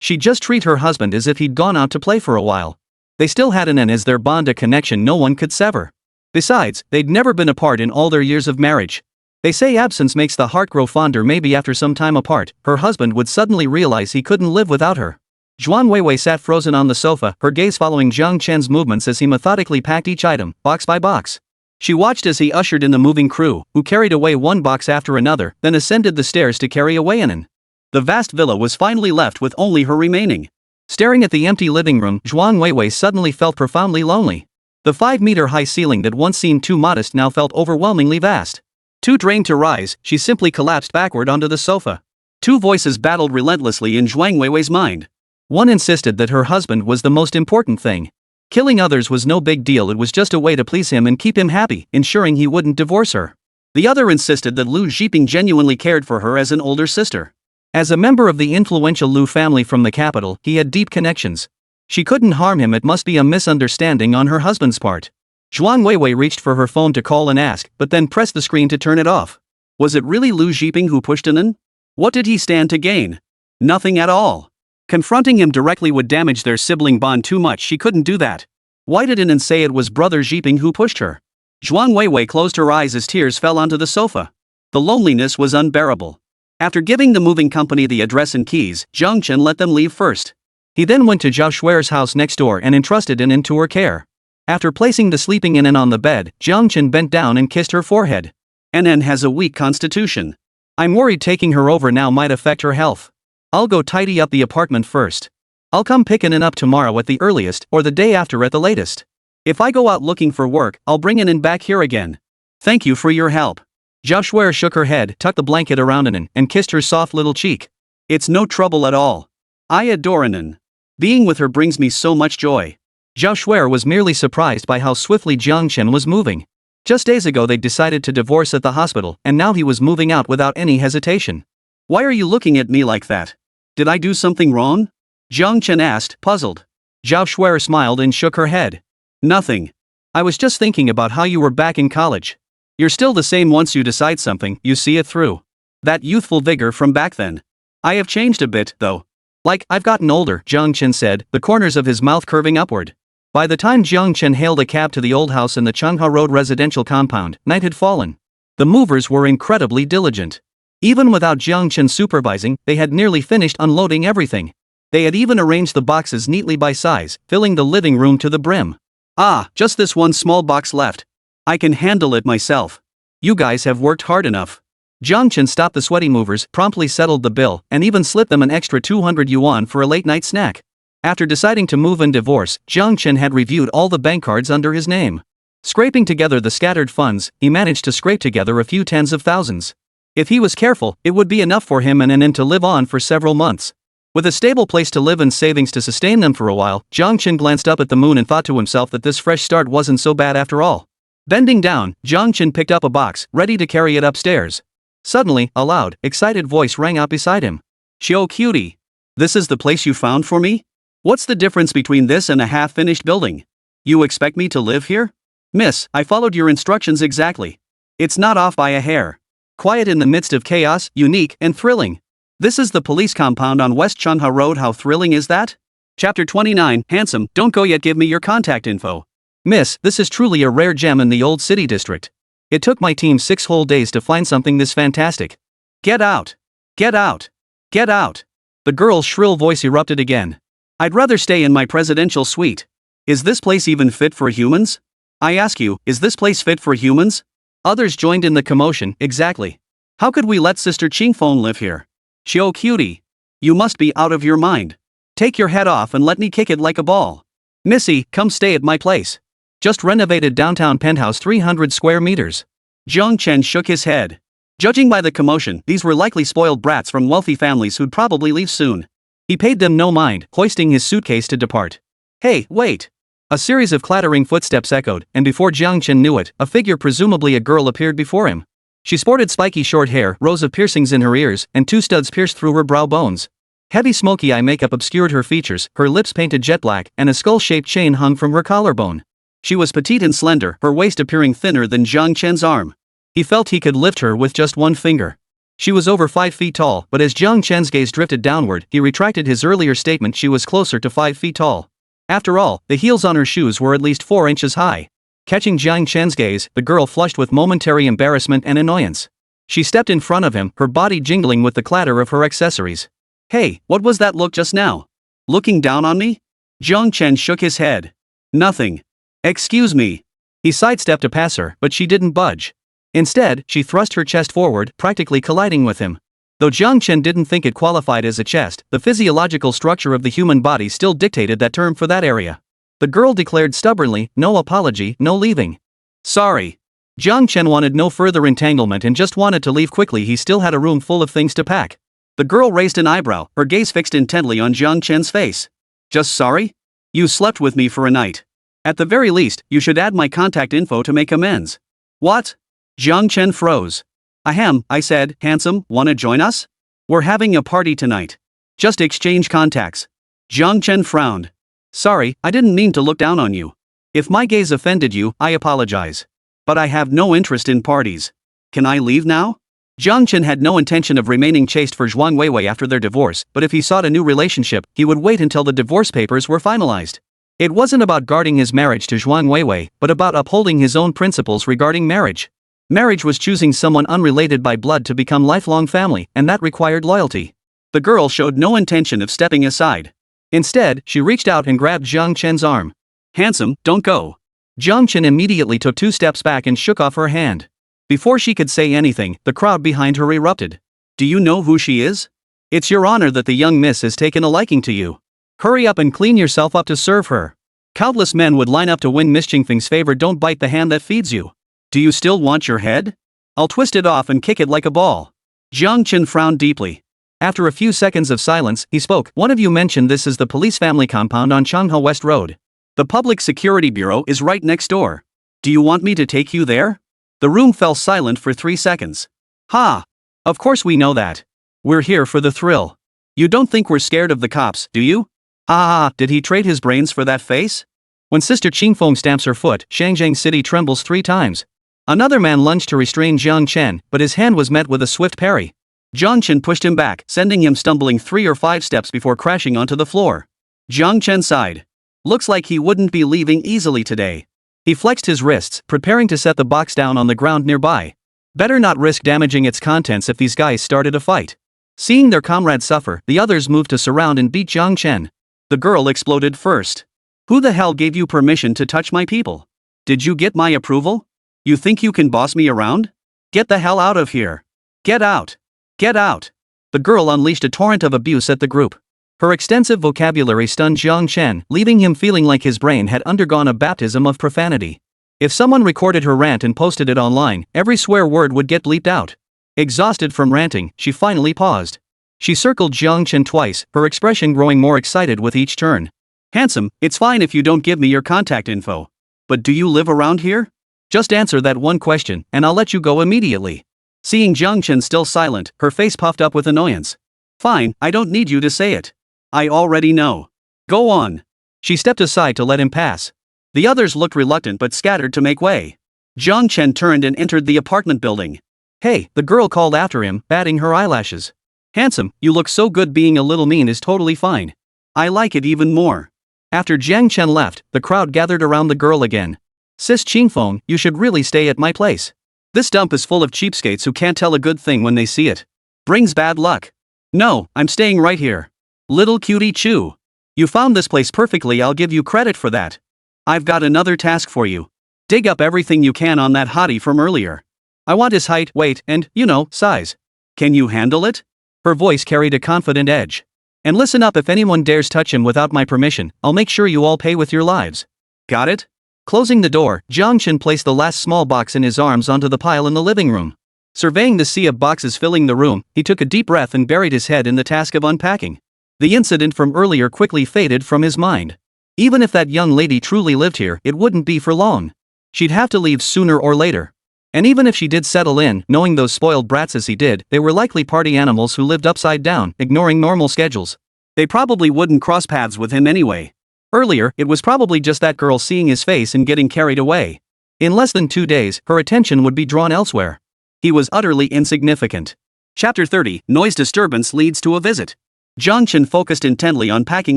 She'd just treat her husband as if he'd gone out to play for a while. They still had Anan as their bond, a connection no one could sever. Besides, they'd never been apart in all their years of marriage. They say absence makes the heart grow fonder. Maybe after some time apart, her husband would suddenly realize he couldn't live without her. Zhuang Weiwei sat frozen on the sofa, her gaze following Jiang Chen's movements as he methodically packed each item, box by box. She watched as he ushered in the moving crew, who carried away one box after another, then ascended the stairs to carry away Anan. The vast villa was finally left with only her remaining. Staring at the empty living room, Zhuang Weiwei suddenly felt profoundly lonely. The 5-meter-high ceiling that once seemed too modest now felt overwhelmingly vast. Too drained to rise, she simply collapsed backward onto the sofa. Two voices battled relentlessly in Zhuang Weiwei's mind. One insisted that her husband was the most important thing. Killing others was no big deal, it was just a way to please him and keep him happy, ensuring he wouldn't divorce her. The other insisted that Lu Ziping genuinely cared for her as an older sister. As a member of the influential Lu family from the capital, he had deep connections. She couldn't harm him, it must be a misunderstanding on her husband's part. Zhuang Weiwei reached for her phone to call and ask, but then pressed the screen to turn it off. Was it really Lu Ziping who pushed Anan? What did he stand to gain? Nothing at all. Confronting him directly would damage their sibling bond too much, she couldn't do that. Why did Anan say it was brother Ziping who pushed her? Zhuang Weiwei closed her eyes as tears fell onto the sofa. The loneliness was unbearable. After giving the moving company the address and keys, Jiang Chen let them leave first. He then went to Zhao Shuer's house next door and entrusted Anan to her care. After placing the sleeping Anan on the bed, Jiang Chen bent down and kissed her forehead. "Anan has a weak constitution. I'm worried taking her over now might affect her health. I'll go tidy up the apartment first. I'll come pick Anan up tomorrow at the earliest, or the day after at the latest. If I go out looking for work, I'll bring Anan back here again. Thank you for your help." Zhao Shuer shook her head, tucked the blanket around Anan, and kissed her soft little cheek. "It's no trouble at all. I adore Anan. Being with her brings me so much joy." Zhao Shuer was merely surprised by how swiftly Jiang Chen was moving. Just days ago they'd decided to divorce at the hospital, and now he was moving out without any hesitation. "Why are you looking at me like that? Did I do something wrong?" Jiang Chen asked, puzzled. Zhao Shuer smiled and shook her head. Nothing. I was just thinking about how you were back in college. You're still the same once you decide something, you see it through. That youthful vigor from back then. I have changed a bit, though. Like, I've gotten older, Jiang Chen said, the corners of his mouth curving upward. By the time Jiang Chen hailed a cab to the old house in the Changhua Road residential compound, night had fallen. The movers were incredibly diligent. Even without Jiang Chen supervising, they had nearly finished unloading everything. They had even arranged the boxes neatly by size, filling the living room to the brim. Ah, just this one small box left. I can handle it myself. You guys have worked hard enough. Jiang Chen stopped the sweaty movers, promptly settled the bill, and even slipped them an extra 200 yuan for a late-night snack. After deciding to move and divorce, Jiang Chen had reviewed all the bank cards under his name. Scraping together the scattered funds, he managed to scrape together a few tens of thousands. If he was careful, it would be enough for him and Nen to live on for several months. With a stable place to live and savings to sustain them for a while, Jiang Chen glanced up at the moon and thought to himself that this fresh start wasn't so bad after all. Bending down, Jiang Chen picked up a box, ready to carry it upstairs. Suddenly, a loud, excited voice rang out beside him. "Xiao cutie. This is the place you found for me? What's the difference between this and a half-finished building? You expect me to live here? Miss, I followed your instructions exactly. It's not off by a hair. Quiet in the midst of chaos, unique and thrilling. This is the police compound on West Changhua Road. How thrilling is that?" Chapter 29, Handsome, don't go yet, give me your contact info. Miss, this is truly a rare gem in the old city district. It took my team 6 whole days to find something this fantastic. Get out! Get out! Get out! The girl's shrill voice erupted again. I'd rather stay in my presidential suite. Is this place even fit for humans? I ask you, is this place fit for humans? Others joined in the commotion. Exactly. How could we let Sister Qingfeng live here? Xiao cutie. You must be out of your mind. Take your head off and let me kick it like a ball. Missy, come stay at my place. Just renovated downtown penthouse 300 square meters. Jiang Chen shook his head. Judging by the commotion, these were likely spoiled brats from wealthy families who'd probably leave soon. He paid them no mind, hoisting his suitcase to depart. Hey, wait! A series of clattering footsteps echoed, and before Jiang Chen knew it, a figure, presumably a girl, appeared before him. She sported spiky short hair, rows of piercings in her ears, and 2 studs pierced through her brow bones. Heavy smoky eye makeup obscured her features, her lips painted jet black, and a skull-shaped chain hung from her collarbone. She was petite and slender, her waist appearing thinner than Jiang Chen's arm. He felt he could lift her with just one finger. She was over 5 feet tall, but as Jiang Chen's gaze drifted downward, he retracted his earlier statement. She was closer to 5 feet tall. After all, the heels on her shoes were at least 4 inches high. Catching Jiang Chen's gaze, the girl flushed with momentary embarrassment and annoyance. She stepped in front of him, her body jingling with the clatter of her accessories. Hey, what was that look just now? Looking down on me? Jiang Chen shook his head. Nothing. Excuse me. He sidestepped to pass her, but she didn't budge. Instead, she thrust her chest forward, practically colliding with him. Though Jiang Chen didn't think it qualified as a chest, the physiological structure of the human body still dictated that term for that area. The girl declared stubbornly, no apology, no leaving. Sorry. Jiang Chen wanted no further entanglement and just wanted to leave quickly. He still had a room full of things to pack. The girl raised an eyebrow, her gaze fixed intently on Jiang Chen's face. Just sorry? You slept with me for a night. At the very least, you should add my contact info to make amends. What? Jiang Chen froze. Ahem, I said, handsome, wanna join us? We're having a party tonight. Just exchange contacts. Jiang Chen frowned. Sorry, I didn't mean to look down on you. If my gaze offended you, I apologize. But I have no interest in parties. Can I leave now? Jiang Chen had no intention of remaining chaste for Zhuang Weiwei after their divorce, but if he sought a new relationship, he would wait until the divorce papers were finalized. It wasn't about guarding his marriage to Zhuang Weiwei, but about upholding his own principles regarding marriage. Marriage was choosing someone unrelated by blood to become lifelong family, and that required loyalty. The girl showed no intention of stepping aside. Instead, she reached out and grabbed Jiang Chen's arm. Handsome, don't go. Jiang Chen immediately took 2 steps back and shook off her hand. Before she could say anything, the crowd behind her erupted. Do you know who she is? It's your honor that the young miss has taken a liking to you. Hurry up and clean yourself up to serve her. Countless men would line up to win Miss Qingfeng's favor. Don't bite the hand that feeds you. Do you still want your head? I'll twist it off and kick it like a ball. Jiang Chen frowned deeply. After a few seconds of silence, he spoke. One of you mentioned this is the police family compound on Changhua West Road. The Public Security Bureau is right next door. Do you want me to take you there? The room fell silent for 3 seconds. Ha! Of course we know that. We're here for the thrill. You don't think we're scared of the cops, do you? Ah, did he trade his brains for that face? When Sister Qingfeng stamps her foot, Shangjiang City trembles 3 times. Another man lunged to restrain Jiang Chen, but his hand was met with a swift parry. Jiang Chen pushed him back, sending him stumbling 3 or 5 steps before crashing onto the floor. Jiang Chen sighed. Looks like he wouldn't be leaving easily today. He flexed his wrists, preparing to set the box down on the ground nearby. Better not risk damaging its contents if these guys started a fight. Seeing their comrade suffer, the others moved to surround and beat Jiang Chen. The girl exploded first. Who the hell gave you permission to touch my people? Did you get my approval? You think you can boss me around? Get the hell out of here. Get out. Get out. The girl unleashed a torrent of abuse at the group. Her extensive vocabulary stunned Jiang Chen, leaving him feeling like his brain had undergone a baptism of profanity. If someone recorded her rant and posted it online, every swear word would get bleeped out. Exhausted from ranting, she finally paused. She circled Jiang Chen twice, her expression growing more excited with each turn. Handsome, it's fine if you don't give me your contact info. But do you live around here? Just answer that one question, and I'll let you go immediately. Seeing Jiang Chen still silent, her face puffed up with annoyance. Fine, I don't need you to say it. I already know. Go on. She stepped aside to let him pass. The others looked reluctant but scattered to make way. Jiang Chen turned and entered the apartment building. Hey, the girl called after him, batting her eyelashes. Handsome, you look so good, being a little mean is totally fine. I like it even more. After Jiang Chen left, the crowd gathered around the girl again. Sis Qingfeng, you should really stay at my place. This dump is full of cheapskates who can't tell a good thing when they see it. Brings bad luck. No, I'm staying right here. Little cutie Chu. You found this place perfectly, I'll give you credit for that. I've got another task for you. Dig up everything you can on that hottie from earlier. I want his height, weight, and, size. Can you handle it? Her voice carried a confident edge. And listen up, if anyone dares touch him without my permission, I'll make sure you all pay with your lives. Got it? Closing the door, Jiang Chen placed the last small box in his arms onto the pile in the living room. Surveying the sea of boxes filling the room, he took a deep breath and buried his head in the task of unpacking. The incident from earlier quickly faded from his mind. Even if that young lady truly lived here, it wouldn't be for long. She'd have to leave sooner or later. And even if she did settle in, knowing those spoiled brats as he did, they were likely party animals who lived upside down, ignoring normal schedules. They probably wouldn't cross paths with him anyway. Earlier, it was probably just that girl seeing his face and getting carried away. In less than 2 days, her attention would be drawn elsewhere. He was utterly insignificant. Chapter 30, Noise Disturbance Leads to a Visit. Jiang Chen focused intently on packing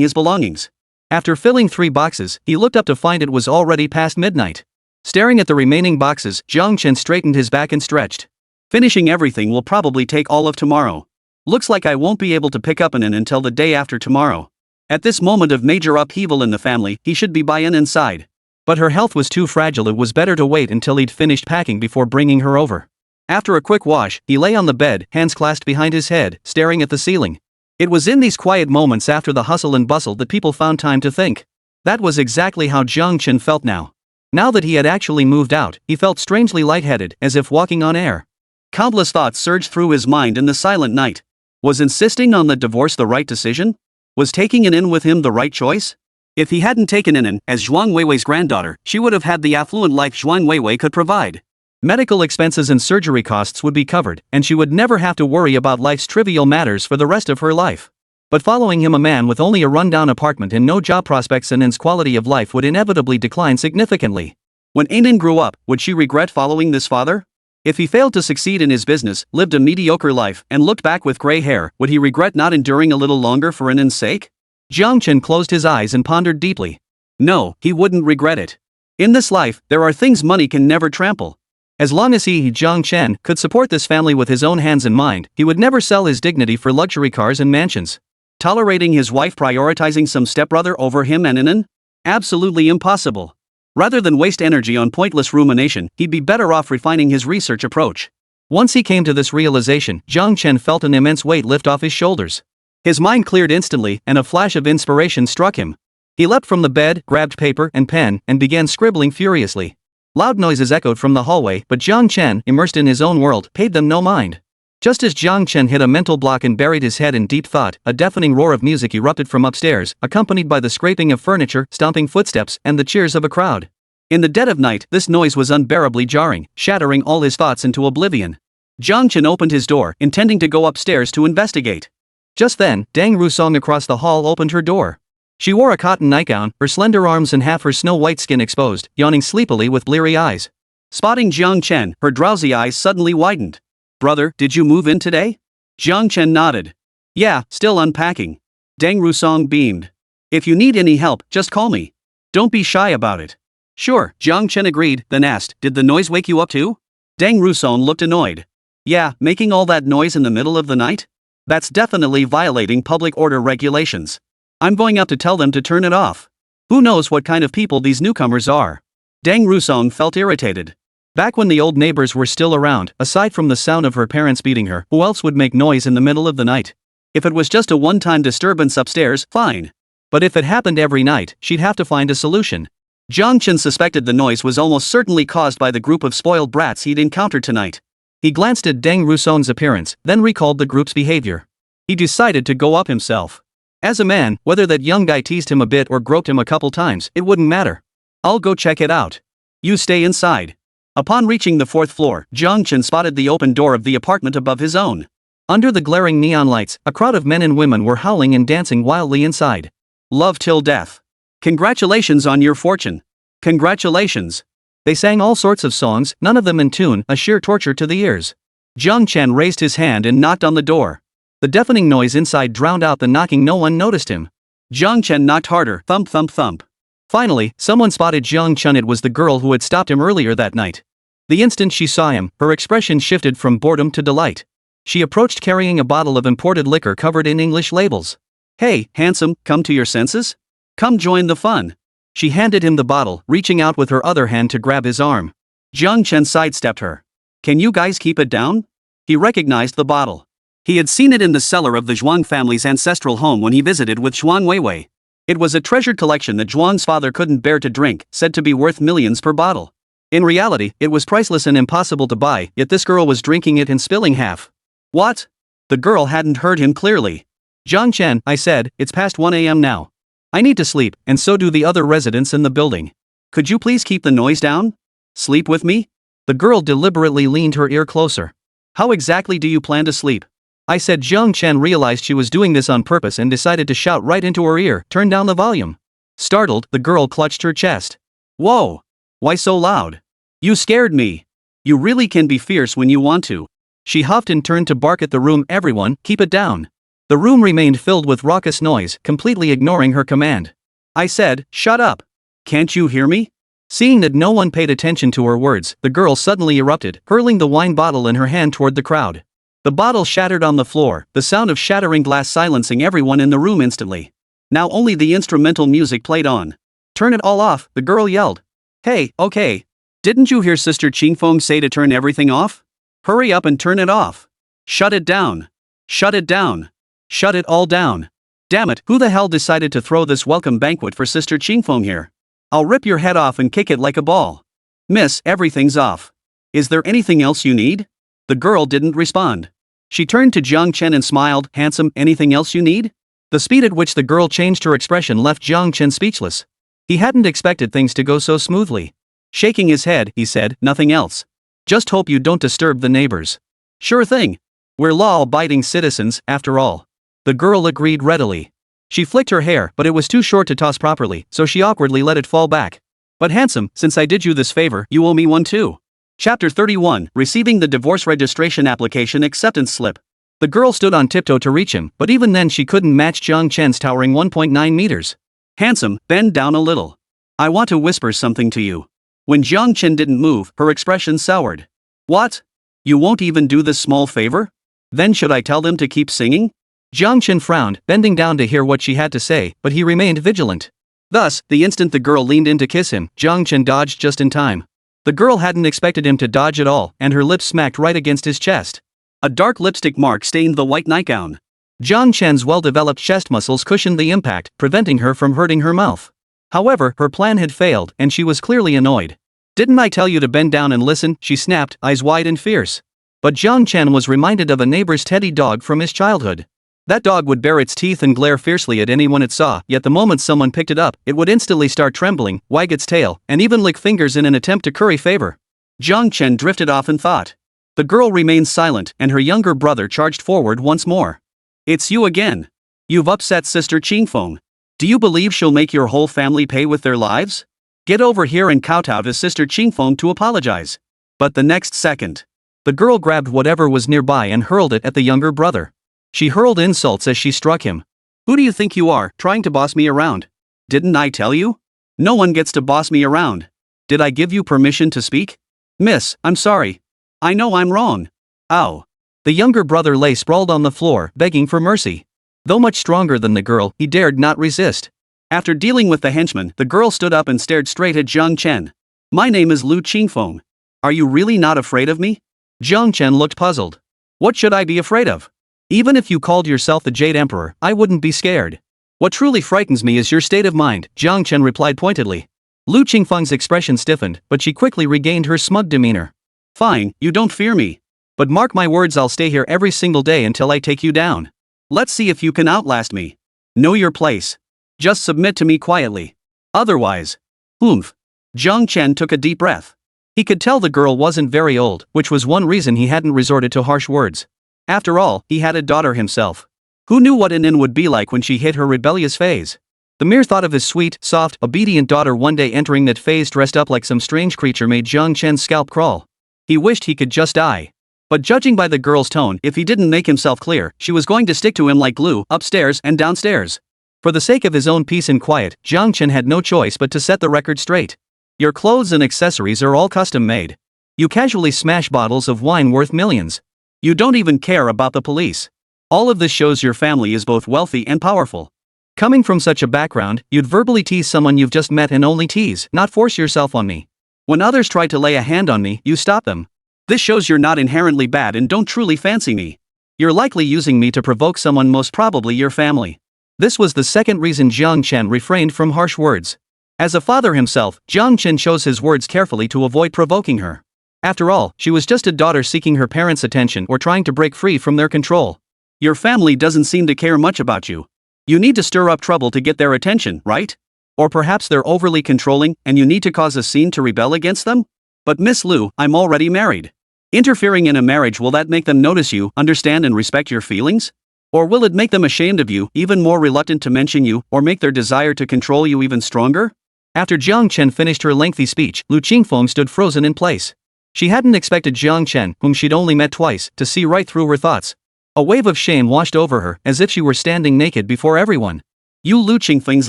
his belongings. After filling 3 boxes, he looked up to find it was already past midnight. Staring at the remaining boxes, Jiang Chen straightened his back and stretched. Finishing everything will probably take all of tomorrow. Looks like I won't be able to pick up Anin until the day after tomorrow. At this moment of major upheaval in the family, he should be by Anin inside. But her health was too fragile, it was better to wait until he'd finished packing before bringing her over. After a quick wash, he lay on the bed, hands clasped behind his head, staring at the ceiling. It was in these quiet moments after the hustle and bustle that people found time to think. That was exactly how Jiang Chen felt now. Now that he had actually moved out, he felt strangely lightheaded, as if walking on air. Countless thoughts surged through his mind in the silent night. Was insisting on the divorce the right decision? Was taking Anin with him the right choice? If he hadn't taken Anin as Zhuang Weiwei's granddaughter, she would have had the affluent life Zhuang Weiwei could provide. Medical expenses and surgery costs would be covered, and she would never have to worry about life's trivial matters for the rest of her life. But following him, a man with only a rundown apartment and no job prospects, Anin's quality of life would inevitably decline significantly. When Anin grew up, would she regret following this father? If he failed to succeed in his business, lived a mediocre life, and looked back with gray hair, would he regret not enduring a little longer for Anin's sake? Jiang Chen closed his eyes and pondered deeply. No, he wouldn't regret it. In this life, there are things money can never trample. As long as he, Jiang Chen, could support this family with his own hands and mind, he would never sell his dignity for luxury cars and mansions. Tolerating his wife prioritizing some stepbrother over him and Anin? Absolutely impossible. Rather than waste energy on pointless rumination, he'd be better off refining his research approach. Once he came to this realization, Jiang Chen felt an immense weight lift off his shoulders. His mind cleared instantly, and a flash of inspiration struck him. He leapt from the bed, grabbed paper and pen, and began scribbling furiously. Loud noises echoed from the hallway, but Jiang Chen, immersed in his own world, paid them no mind. Just as Jiang Chen hit a mental block and buried his head in deep thought, a deafening roar of music erupted from upstairs, accompanied by the scraping of furniture, stomping footsteps, and the cheers of a crowd. In the dead of night, this noise was unbearably jarring, shattering all his thoughts into oblivion. Jiang Chen opened his door, intending to go upstairs to investigate. Just then, Dang Rusong across the hall opened her door. She wore a cotton nightgown, her slender arms and half her snow-white skin exposed, yawning sleepily with bleary eyes. Spotting Jiang Chen, her drowsy eyes suddenly widened. "Brother, did you move in today?" Jiang Chen nodded. "Yeah, still unpacking." Deng Rusong beamed. "If you need any help, just call me. Don't be shy about it." "Sure," Jiang Chen agreed, then asked, "Did the noise wake you up too?" Deng Rusong looked annoyed. "Yeah, making all that noise in the middle of the night? That's definitely violating public order regulations. I'm going up to tell them to turn it off. Who knows what kind of people these newcomers are." Deng Rusong felt irritated. Back when the old neighbors were still around, aside from the sound of her parents beating her, who else would make noise in the middle of the night? If it was just a one-time disturbance upstairs, fine. But if it happened every night, she'd have to find a solution. Jiang Chen suspected the noise was almost certainly caused by the group of spoiled brats he'd encountered tonight. He glanced at Deng Rusong's appearance, then recalled the group's behavior. He decided to go up himself. As a man, whether that young guy teased him a bit or groped him a couple times, it wouldn't matter. "I'll go check it out. You stay inside." Upon reaching the 4th floor, Jiang Chen spotted the open door of the apartment above his own. Under the glaring neon lights, a crowd of men and women were howling and dancing wildly inside. "Love till death. Congratulations on your fortune. Congratulations." They sang all sorts of songs, none of them in tune, a sheer torture to the ears. Jiang Chen raised his hand and knocked on the door. The deafening noise inside drowned out the knocking. No one noticed him. Jiang Chen knocked harder, thump thump thump. Finally, someone spotted Jiang Chen. It was the girl who had stopped him earlier that night. The instant she saw him, her expression shifted from boredom to delight. She approached carrying a bottle of imported liquor covered in English labels. "Hey, handsome, come to your senses? Come join the fun." She handed him the bottle, reaching out with her other hand to grab his arm. Jiang Chen sidestepped her. "Can you guys keep it down?" He recognized the bottle. He had seen it in the cellar of the Zhuang family's ancestral home when he visited with Zhuang Weiwei. It was a treasured collection that Zhuang's father couldn't bear to drink, said to be worth millions per bottle. In reality, it was priceless and impossible to buy, yet this girl was drinking it and spilling half. "What?" The girl hadn't heard him clearly. "Jiang Chen," I said, "it's past 1 a.m. now. I need to sleep, and so do the other residents in the building. Could you please keep the noise down? Sleep with me?" The girl deliberately leaned her ear closer. "How exactly do you plan to sleep?" I said. Jiang Chen realized she was doing this on purpose and decided to shout right into her ear, "Turn down the volume." Startled, the girl clutched her chest. "Whoa! Why so loud? You scared me. You really can be fierce when you want to." She huffed and turned to bark at the room. "Everyone, keep it down." The room remained filled with raucous noise, completely ignoring her command. I said, "Shut up. Can't you hear me?" Seeing that no one paid attention to her words, the girl suddenly erupted, hurling the wine bottle in her hand toward the crowd. The bottle shattered on the floor, the sound of shattering glass silencing everyone in the room instantly. Now only the instrumental music played on. "Turn it all off," the girl yelled. "Hey, okay. Didn't you hear Sister Qingfeng say to turn everything off? Hurry up and turn it off. Shut it down. Shut it down. Shut it all down. Damn it, who the hell decided to throw this welcome banquet for Sister Qingfeng here? I'll rip your head off and kick it like a ball." "Miss, everything's off. Is there anything else you need?" The girl didn't respond. She turned to Jiang Chen and smiled. "Handsome, anything else you need?" The speed at which the girl changed her expression left Jiang Chen speechless. He hadn't expected things to go so smoothly. Shaking his head, he said, "Nothing else. Just hope you don't disturb the neighbors." "Sure thing. We're law-abiding citizens, after all." The girl agreed readily. She flicked her hair, but it was too short to toss properly, so she awkwardly let it fall back. "But handsome, since I did you this favor, you owe me one too." Chapter 31, Receiving the Divorce Registration Application Acceptance Slip. The girl stood on tiptoe to reach him, but even then she couldn't match Jiang Chen's towering 1.9 meters. "Handsome, bend down a little. I want to whisper something to you." When Jiang Chen didn't move, her expression soured. "What? You won't even do this small favor? Then should I tell them to keep singing?" Jiang Chen frowned, bending down to hear what she had to say, but he remained vigilant. Thus, the instant the girl leaned in to kiss him, Jiang Chen dodged just in time. The girl hadn't expected him to dodge at all, and her lips smacked right against his chest. A dark lipstick mark stained the white nightgown. Jiang Chen's well-developed chest muscles cushioned the impact, preventing her from hurting her mouth. However, her plan had failed, and she was clearly annoyed. "Didn't I tell you to bend down and listen?" she snapped, eyes wide and fierce. But Jiang Chen was reminded of a neighbor's teddy dog from his childhood. That dog would bare its teeth and glare fiercely at anyone it saw, yet the moment someone picked it up, it would instantly start trembling, wag its tail, and even lick fingers in an attempt to curry favor. Jiang Chen drifted off in thought. The girl remained silent, and her younger brother charged forward once more. "It's you again. You've upset Sister Qingfeng. Do you believe she'll make your whole family pay with their lives? Get over here and kowtow to Sister Qingfeng to apologize. But the next second, the girl grabbed whatever was nearby and hurled it at the younger brother. She hurled insults as she struck him. Who do you think you are, trying to boss me around? Didn't I tell you? No one gets to boss me around. Did I give you permission to speak? Miss, I'm sorry. I know I'm wrong. Ow. The younger brother lay sprawled on the floor, begging for mercy. Though much stronger than the girl, he dared not resist. After dealing with the henchman, the girl stood up and stared straight at Jiang Chen. My name is Lu Qingfeng. Are you really not afraid of me? Jiang Chen looked puzzled. What should I be afraid of? Even if you called yourself the Jade Emperor, I wouldn't be scared. What truly frightens me is your state of mind, Jiang Chen replied pointedly. Lu Qingfeng's expression stiffened, but she quickly regained her smug demeanor. Fine, you don't fear me. But mark my words, I'll stay here every single day until I take you down. Let's see if you can outlast me. Know your place. Just submit to me quietly. Otherwise. Oomph. Jiang Chen took a deep breath. He could tell the girl wasn't very old, which was one reason he hadn't resorted to harsh words. After all, he had a daughter himself. Who knew what an in would be like when she hit her rebellious phase? The mere thought of his sweet, soft, obedient daughter one day entering that phase dressed up like some strange creature made Jiang Chen's scalp crawl. He wished he could just die. But judging by the girl's tone, if he didn't make himself clear, she was going to stick to him like glue, upstairs and downstairs. For the sake of his own peace and quiet, Jiang Chen had no choice but to set the record straight. Your clothes and accessories are all custom made. You casually smash bottles of wine worth millions. You don't even care about the police. All of this shows your family is both wealthy and powerful. Coming from such a background, you'd verbally tease someone you've just met and only tease, not force yourself on me. When others try to lay a hand on me, you stop them. This shows you're not inherently bad and don't truly fancy me. You're likely using me to provoke someone, most probably your family. This was the second reason Jiang Chen refrained from harsh words. As a father himself, Jiang Chen chose his words carefully to avoid provoking her. After all, she was just a daughter seeking her parents' attention or trying to break free from their control. Your family doesn't seem to care much about you. You need to stir up trouble to get their attention, right? Or perhaps they're overly controlling and you need to cause a scene to rebel against them? But Miss Lu, I'm already married. Interfering in a marriage, will that make them notice you, understand and respect your feelings? Or will it make them ashamed of you, even more reluctant to mention you, or make their desire to control you even stronger? After Jiang Chen finished her lengthy speech, Lu Qingfeng stood frozen in place. She hadn't expected Jiang Chen, whom she'd only met twice, to see right through her thoughts. A wave of shame washed over her, as if she were standing naked before everyone. You Lu Qingfeng's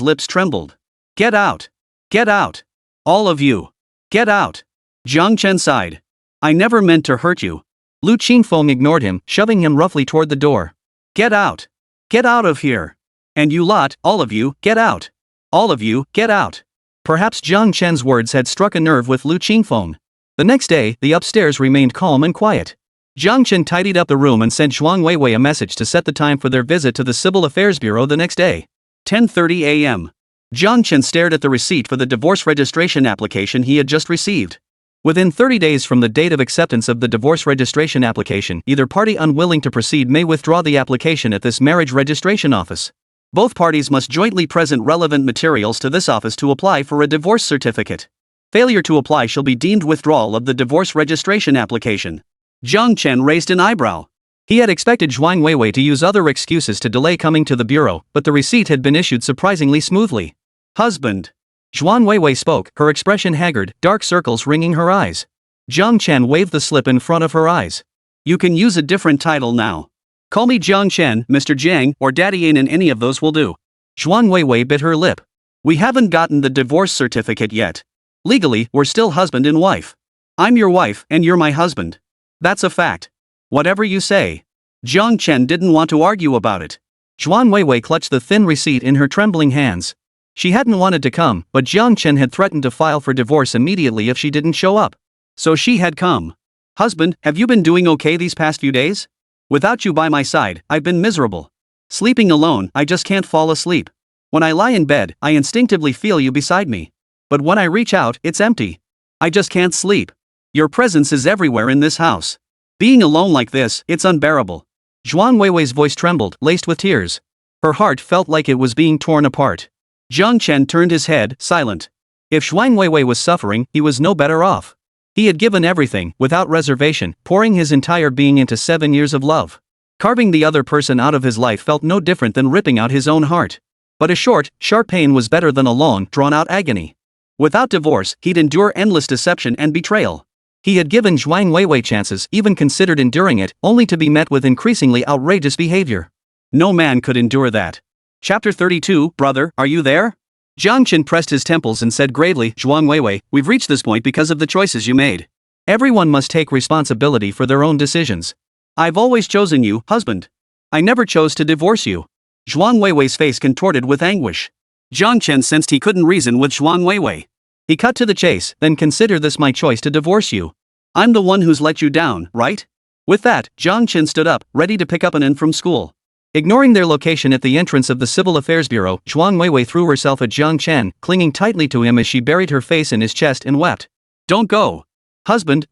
lips trembled. Get out! Get out! All of you! Get out! Jiang Chen sighed. I never meant to hurt you. Lu Qingfeng ignored him, shoving him roughly toward the door. Get out! Get out of here! And you lot, all of you, get out! All of you, get out! Perhaps Jiang Chen's words had struck a nerve with Lu Qingfeng. The next day, the upstairs remained calm and quiet. Jiang Chen tidied up the room and sent Zhuang Weiwei a message to set the time for their visit to the Civil Affairs Bureau the next day. 10:30 a.m. Jiang Chen stared at the receipt for the divorce registration application he had just received. Within 30 days from the date of acceptance of the divorce registration application, either party unwilling to proceed may withdraw the application at this marriage registration office. Both parties must jointly present relevant materials to this office to apply for a divorce certificate. Failure to apply shall be deemed withdrawal of the divorce registration application. Jiang Chen raised an eyebrow. He had expected Zhuang Weiwei to use other excuses to delay coming to the bureau, but the receipt had been issued surprisingly smoothly. Husband. Zhuang Weiwei spoke, her expression haggard, dark circles ringing her eyes. Jiang Chen waved the slip in front of her eyes. You can use a different title now. Call me Jiang Chen, Mr. Jiang, or Daddy Ain, and any of those will do. Zhuang Weiwei bit her lip. We haven't gotten the divorce certificate yet. Legally, we're still husband and wife. I'm your wife, and you're my husband. That's a fact. Whatever you say. Jiang Chen didn't want to argue about it. Zhuang Weiwei clutched the thin receipt in her trembling hands. She hadn't wanted to come, but Jiang Chen had threatened to file for divorce immediately if she didn't show up. So she had come. Husband, have you been doing okay these past few days? Without you by my side, I've been miserable. Sleeping alone, I just can't fall asleep. When I lie in bed, I instinctively feel you beside me. But when I reach out, it's empty. I just can't sleep. Your presence is everywhere in this house. Being alone like this, it's unbearable. Zhuang Weiwei's voice trembled, laced with tears. Her heart felt like it was being torn apart. Jiang Chen turned his head, silent. If Zhuang Weiwei was suffering, he was no better off. He had given everything, without reservation, pouring his entire being into 7 years of love. Carving the other person out of his life felt no different than ripping out his own heart. But a short, sharp pain was better than a long, drawn-out agony. Without divorce, he'd endure endless deception and betrayal. He had given Zhuang Weiwei chances, even considered enduring it, only to be met with increasingly outrageous behavior. No man could endure that. Chapter 32, Brother, are you there? Jiang Qin pressed his temples and said gravely, Zhuang Weiwei, we've reached this point because of the choices you made. Everyone must take responsibility for their own decisions. I've always chosen you, husband. I never chose to divorce you. Zhuang Weiwei's face contorted with anguish. Jiang Qin sensed he couldn't reason with Zhuang Weiwei. He cut to the chase, then consider this my choice to divorce you. I'm the one who's let you down, right? With that, Jiang Qin stood up, ready to pick up Anan from school. Ignoring their location at the entrance of the Civil Affairs Bureau, Zhuang Weiwei threw herself at Jiang Chen, clinging tightly to him as she buried her face in his chest and wept. Don't go. Husband,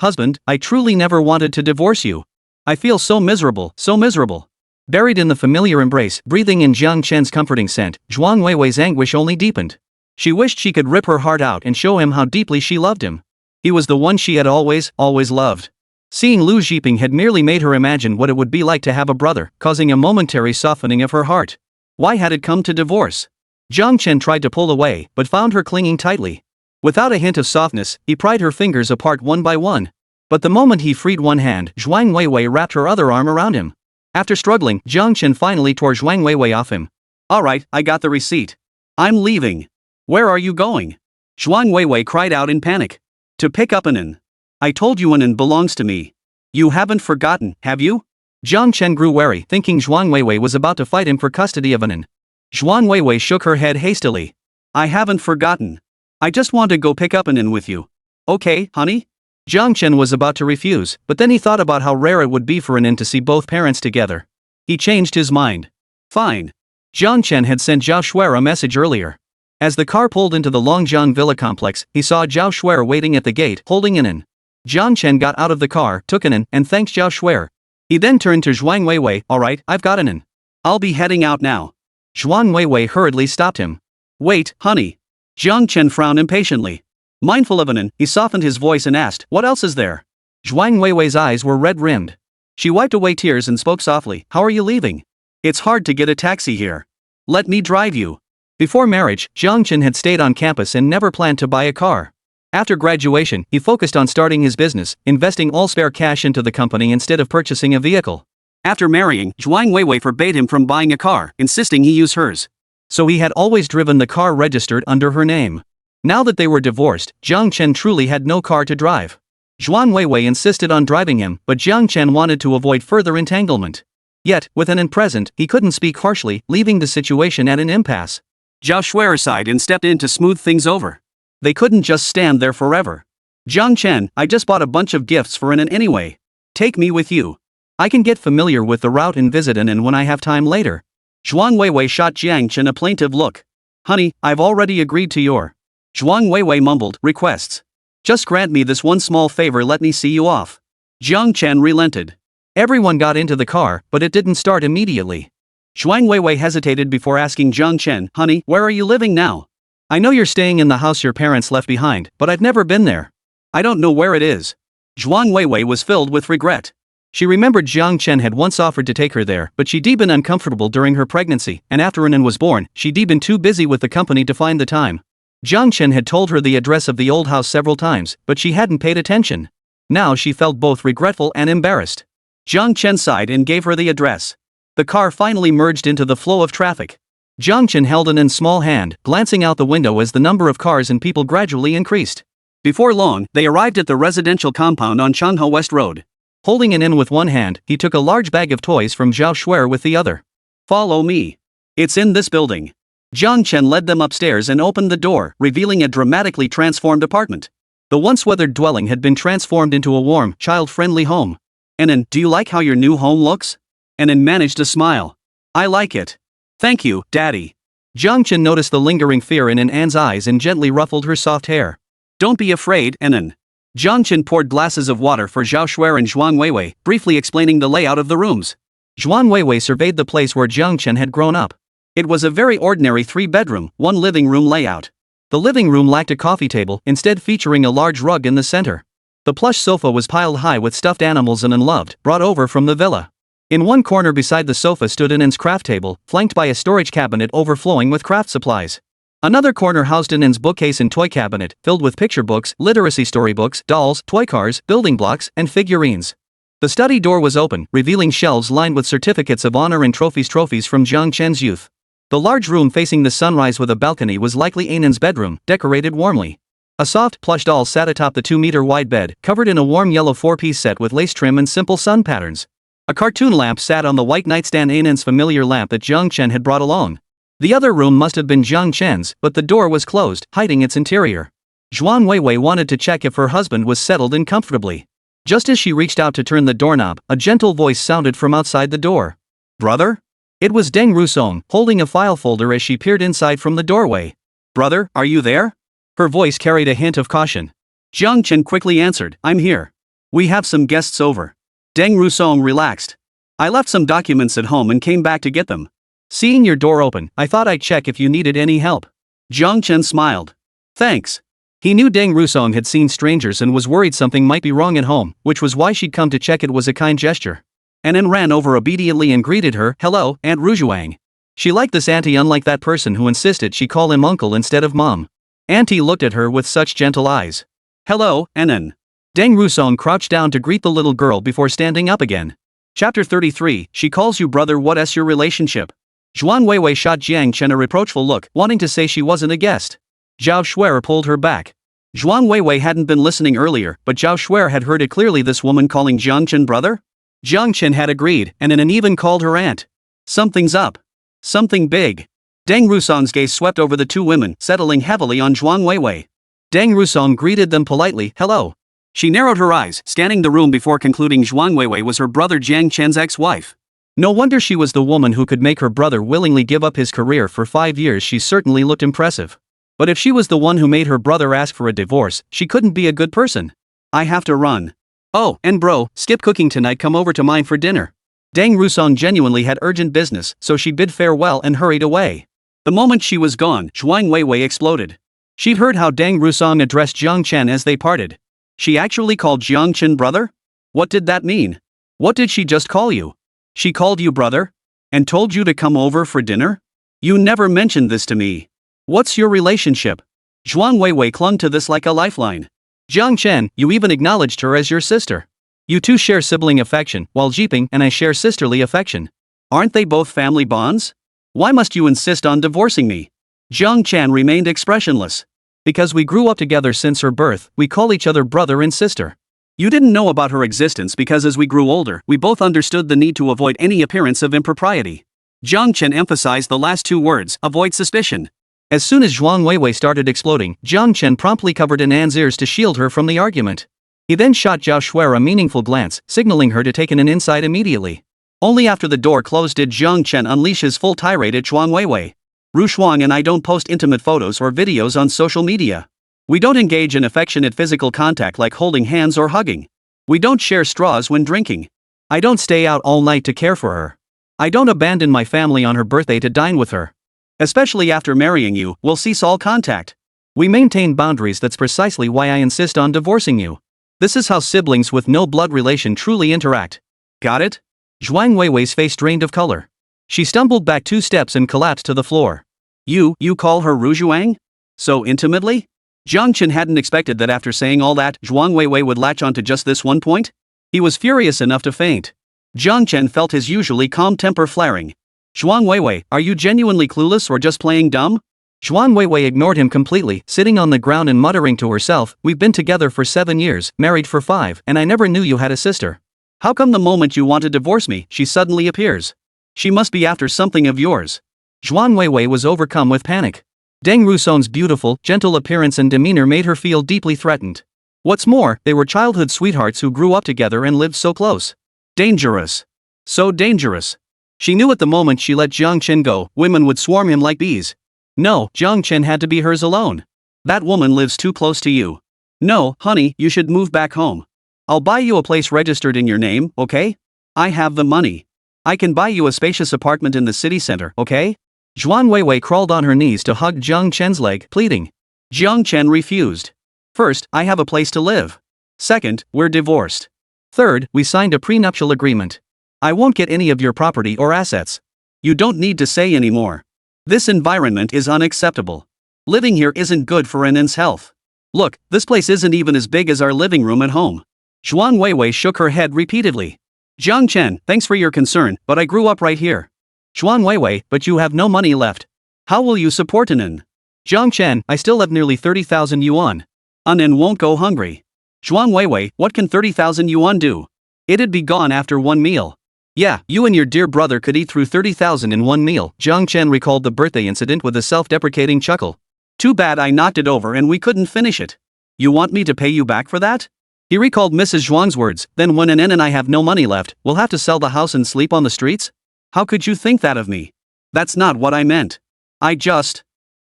I truly never wanted to divorce you. I feel so miserable, so miserable. Buried in the familiar embrace, breathing in Jiang Chen's comforting scent, Zhuang Weiwei's anguish only deepened. She wished she could rip her heart out and show him how deeply she loved him. He was the one she had always loved. Seeing Lu Zhiping had merely made her imagine what it would be like to have a brother, causing a momentary softening of her heart. Why had it come to divorce? Jiang Chen tried to pull away, but found her clinging tightly. Without a hint of softness, he pried her fingers apart one by one. But the moment he freed one hand, Zhuang Weiwei wrapped her other arm around him. After struggling, Jiang Chen finally tore Zhuang Weiwei off him. Alright, I got the receipt. I'm leaving. Where are you going? Zhuang Weiwei cried out in panic. To pick up Anan. I told you Anan belongs to me. You haven't forgotten, have you? Jiang Chen grew wary, thinking Zhuang Weiwei was about to fight him for custody of Anan. Zhuang Weiwei shook her head hastily. I haven't forgotten. I just want to go pick up Anan with you. Okay, honey? Jiang Chen was about to refuse, but then he thought about how rare it would be for Anan to see both parents together. He changed his mind. Fine. Jiang Chen had sent Zhao Shuer a message earlier. As the car pulled into the Longjiang Villa complex, he saw Zhao Shuer waiting at the gate, holding Anan. Jiang Chen got out of the car, took Anan, and thanked Zhao Shuer. He then turned to Zhuang Weiwei, alright, I've got Anan. I'll be heading out now. Zhuang Weiwei hurriedly stopped him. Wait, honey. Jiang Chen frowned impatiently. Mindful of Anan, he softened his voice and asked, what else is there? Zhuang Weiwei's eyes were red-rimmed. She wiped away tears and spoke softly, how are you leaving? It's hard to get a taxi here. Let me drive you. Before marriage, Jiang Chen had stayed on campus and never planned to buy a car. After graduation, he focused on starting his business, investing all spare cash into the company instead of purchasing a vehicle. After marrying, Zhuang Weiwei forbade him from buying a car, insisting he use hers. So he had always driven the car registered under her name. Now that they were divorced, Jiang Chen truly had no car to drive. Zhuang Weiwei insisted on driving him, but Jiang Chen wanted to avoid further entanglement. Yet, with Anan present, he couldn't speak harshly, leaving the situation at an impasse. Zhao Shuer sighed and stepped in to smooth things over. They couldn't just stand there forever. Jiang Chen, I just bought a bunch of gifts for Anan anyway. Take me with you. I can get familiar with the route and visit Anan when I have time later. Zhuang Weiwei shot Jiang Chen a plaintive look. Honey, I've already agreed to your. Zhuang Weiwei mumbled, requests. Just grant me this one small favor, let me see you off. Jiang Chen relented. Everyone got into the car, but it didn't start immediately. Zhuang Weiwei hesitated before asking Jiang Chen, honey, where are you living now? I know you're staying in the house your parents left behind, but I've never been there. I don't know where it is. Zhuang Weiwei was filled with regret. She remembered Jiang Chen had once offered to take her there, but she'd been uncomfortable during her pregnancy, and after Anan was born, she'd been too busy with the company to find the time. Jiang Chen had told her the address of the old house several times, but she hadn't paid attention. Now she felt both regretful and embarrassed. Jiang Chen sighed and gave her the address. The car finally merged into the flow of traffic. Jiang Chen held Anan's small hand, glancing out the window as the number of cars and people gradually increased. Before long, they arrived at the residential compound on Changhe West Road. Holding Anan with one hand, he took a large bag of toys from Zhao Shuer with the other. Follow me. It's in this building. Jiang Chen led them upstairs and opened the door, revealing a dramatically transformed apartment. The once weathered dwelling had been transformed into a warm, child-friendly home. Anan, do you like how your new home looks? Anan managed a smile. I like it. Thank you, Daddy. Jiang Chen noticed the lingering fear in Anan's eyes and gently ruffled her soft hair. Don't be afraid, Anan. Jiang Chen poured glasses of water for Zhao Shuer and Zhuang Weiwei, briefly explaining the layout of the rooms. Zhuang Weiwei surveyed the place where Jiang Chen had grown up. It was a very ordinary 3-bedroom, 1-living-room layout. The living room lacked a coffee table, instead featuring a large rug in the center. The plush sofa was piled high with stuffed animals Anan loved, brought over from the villa. In one corner beside the sofa stood Anan's craft table, flanked by a storage cabinet overflowing with craft supplies. Another corner housed Anan's bookcase and toy cabinet, filled with picture books, literacy storybooks, dolls, toy cars, building blocks, and figurines. The study door was open, revealing shelves lined with certificates of honor and trophies from Jiang Chen's youth. The large room facing the sunrise with a balcony was likely Anan's bedroom, decorated warmly. A soft, plush doll sat atop the 2-meter-wide bed, covered in a warm yellow 4-piece set with lace trim and simple sun patterns. A cartoon lamp sat on the white nightstand, Anan's familiar lamp that Jiang Chen had brought along. The other room must have been Jiang Chen's, but the door was closed, hiding its interior. Zhuan Weiwei wanted to check if her husband was settled in comfortably. Just as she reached out to turn the doorknob, a gentle voice sounded from outside the door. "Brother?" It was Deng Rusong, holding a file folder as she peered inside from the doorway. "Brother, are you there?" Her voice carried a hint of caution. Jiang Chen quickly answered, "I'm here. We have some guests over." Deng Rusong relaxed. "I left some documents at home and came back to get them. Seeing your door open, I thought I'd check if you needed any help." Jiang Chen smiled. "Thanks." He knew Deng Rusong had seen strangers and was worried something might be wrong at home, which was why she'd come to check. It was a kind gesture. Anan ran over obediently and greeted her, "Hello, Aunt Rujuang." She liked this auntie, unlike that person who insisted she call him uncle instead of mom. Auntie looked at her with such gentle eyes. "Hello, Anan." Deng Rusong crouched down to greet the little girl before standing up again. Chapter 33, She calls you brother. What's your relationship? Zhuan Weiwei shot Jiang Chen a reproachful look, wanting to say she wasn't a guest. Zhao Shuer pulled her back. Zhuan Weiwei hadn't been listening earlier, but Zhao Shuer had heard it clearly. This woman calling Jiang Chen brother? Jiang Chen had agreed, and Anan even called her aunt. Something's up. Something big. Deng Rusong's gaze swept over the two women, settling heavily on Zhuan Weiwei. Deng Rusong greeted them politely, "Hello." She narrowed her eyes, scanning the room before concluding Zhuan Weiwei was her brother Jiang Chen's ex-wife. No wonder she was the woman who could make her brother willingly give up his career for 5 years. She certainly looked impressive. But if she was the one who made her brother ask for a divorce, she couldn't be a good person. "I have to run. Oh, and bro, skip cooking tonight, come over to mine for dinner." Deng Rusong genuinely had urgent business, so she bid farewell and hurried away. The moment she was gone, Zhuan Weiwei exploded. She'd heard how Deng Rusong addressed Jiang Chen as they parted. She actually called Jiang Chen brother? What did that mean? What did she just call you? She called you brother? And told you to come over for dinner? You never mentioned this to me. What's your relationship? Zhuan Weiwei clung to this like a lifeline. Jiang Chen, you even acknowledged her as your sister. You two share sibling affection, while Jiping and I share sisterly affection. Aren't they both family bonds? Why must you insist on divorcing me? Jiang Chen remained expressionless. Because we grew up together since her birth, we call each other brother and sister. You didn't know about her existence because as we grew older, we both understood the need to avoid any appearance of impropriety. Jiang Chen emphasized the last two words, avoid suspicion. As soon as Zhuan Weiwei started exploding, Jiang Chen promptly covered Anan's ears to shield her from the argument. He then shot Zhao Shuer a meaningful glance, signaling her to take an inside immediately. Only after the door closed did Jiang Chen unleash his full tirade at Zhuan Weiwei. "Rushuang and I don't post intimate photos or videos on social media. We don't engage in affectionate physical contact like holding hands or hugging. We don't share straws when drinking. I don't stay out all night to care for her. I don't abandon my family on her birthday to dine with her. Especially after marrying you, we'll cease all contact. We maintain boundaries. That's precisely why I insist on divorcing you. This is how siblings with no blood relation truly interact. Got it?" Zhuan Weiwei's face drained of color. She stumbled back 2 steps and collapsed to the floor. You call her Rujuang? So intimately? Jiang Chen hadn't expected that after saying all that, Zhuan Weiwei would latch onto just this one point. He was furious enough to faint. Jiang Chen felt his usually calm temper flaring. "Zhuan Weiwei, are you genuinely clueless or just playing dumb?" Zhuan Weiwei ignored him completely, sitting on the ground and muttering to herself, "We've been together for 7 years, married for 5, and I never knew you had a sister. How come the moment you want to divorce me, she suddenly appears? She must be after something of yours." Zhuan Weiwei was overcome with panic. Deng Rusong's beautiful, gentle appearance and demeanor made her feel deeply threatened. What's more, they were childhood sweethearts who grew up together and lived so close. Dangerous. So dangerous. She knew at the moment she let Jiang Chen go, women would swarm him like bees. No, Jiang Chen had to be hers alone. That woman lives too close to you. No, honey, you should move back home. I'll buy you a place registered in your name, okay? I have the money. I can buy you a spacious apartment in the city center, okay? Zhuan Weiwei crawled on her knees to hug Jiang Chen's leg, pleading. Jiang Chen refused. "First, I have a place to live. Second, we're divorced. Third, we signed a prenuptial agreement. I won't get any of your property or assets. You don't need to say anymore. This environment is unacceptable. Living here isn't good for Annen's health. Look, this place isn't even as big as our living room at home. Zhuang Weiwei shook her head repeatedly. Jiang Chen, thanks for your concern, but I grew up right here. Zhuang Weiwei, but you have no money left. How will you support Annen? Jiang Chen, I still have nearly 30,000 yuan. Annen won't go hungry. Zhuang Weiwei, what can 30,000 yuan do? It'd be gone after one meal. Yeah, you and your dear brother could eat through 30,000 in one meal. Jiang Chen recalled the birthday incident with a self-deprecating chuckle. Too bad I knocked it over and we couldn't finish it. You want me to pay you back for that? He recalled Mrs. Zhuang's words, then when Annen and I have no money left, we'll have to sell the house and sleep on the streets? How could you think that of me? That's not what I meant.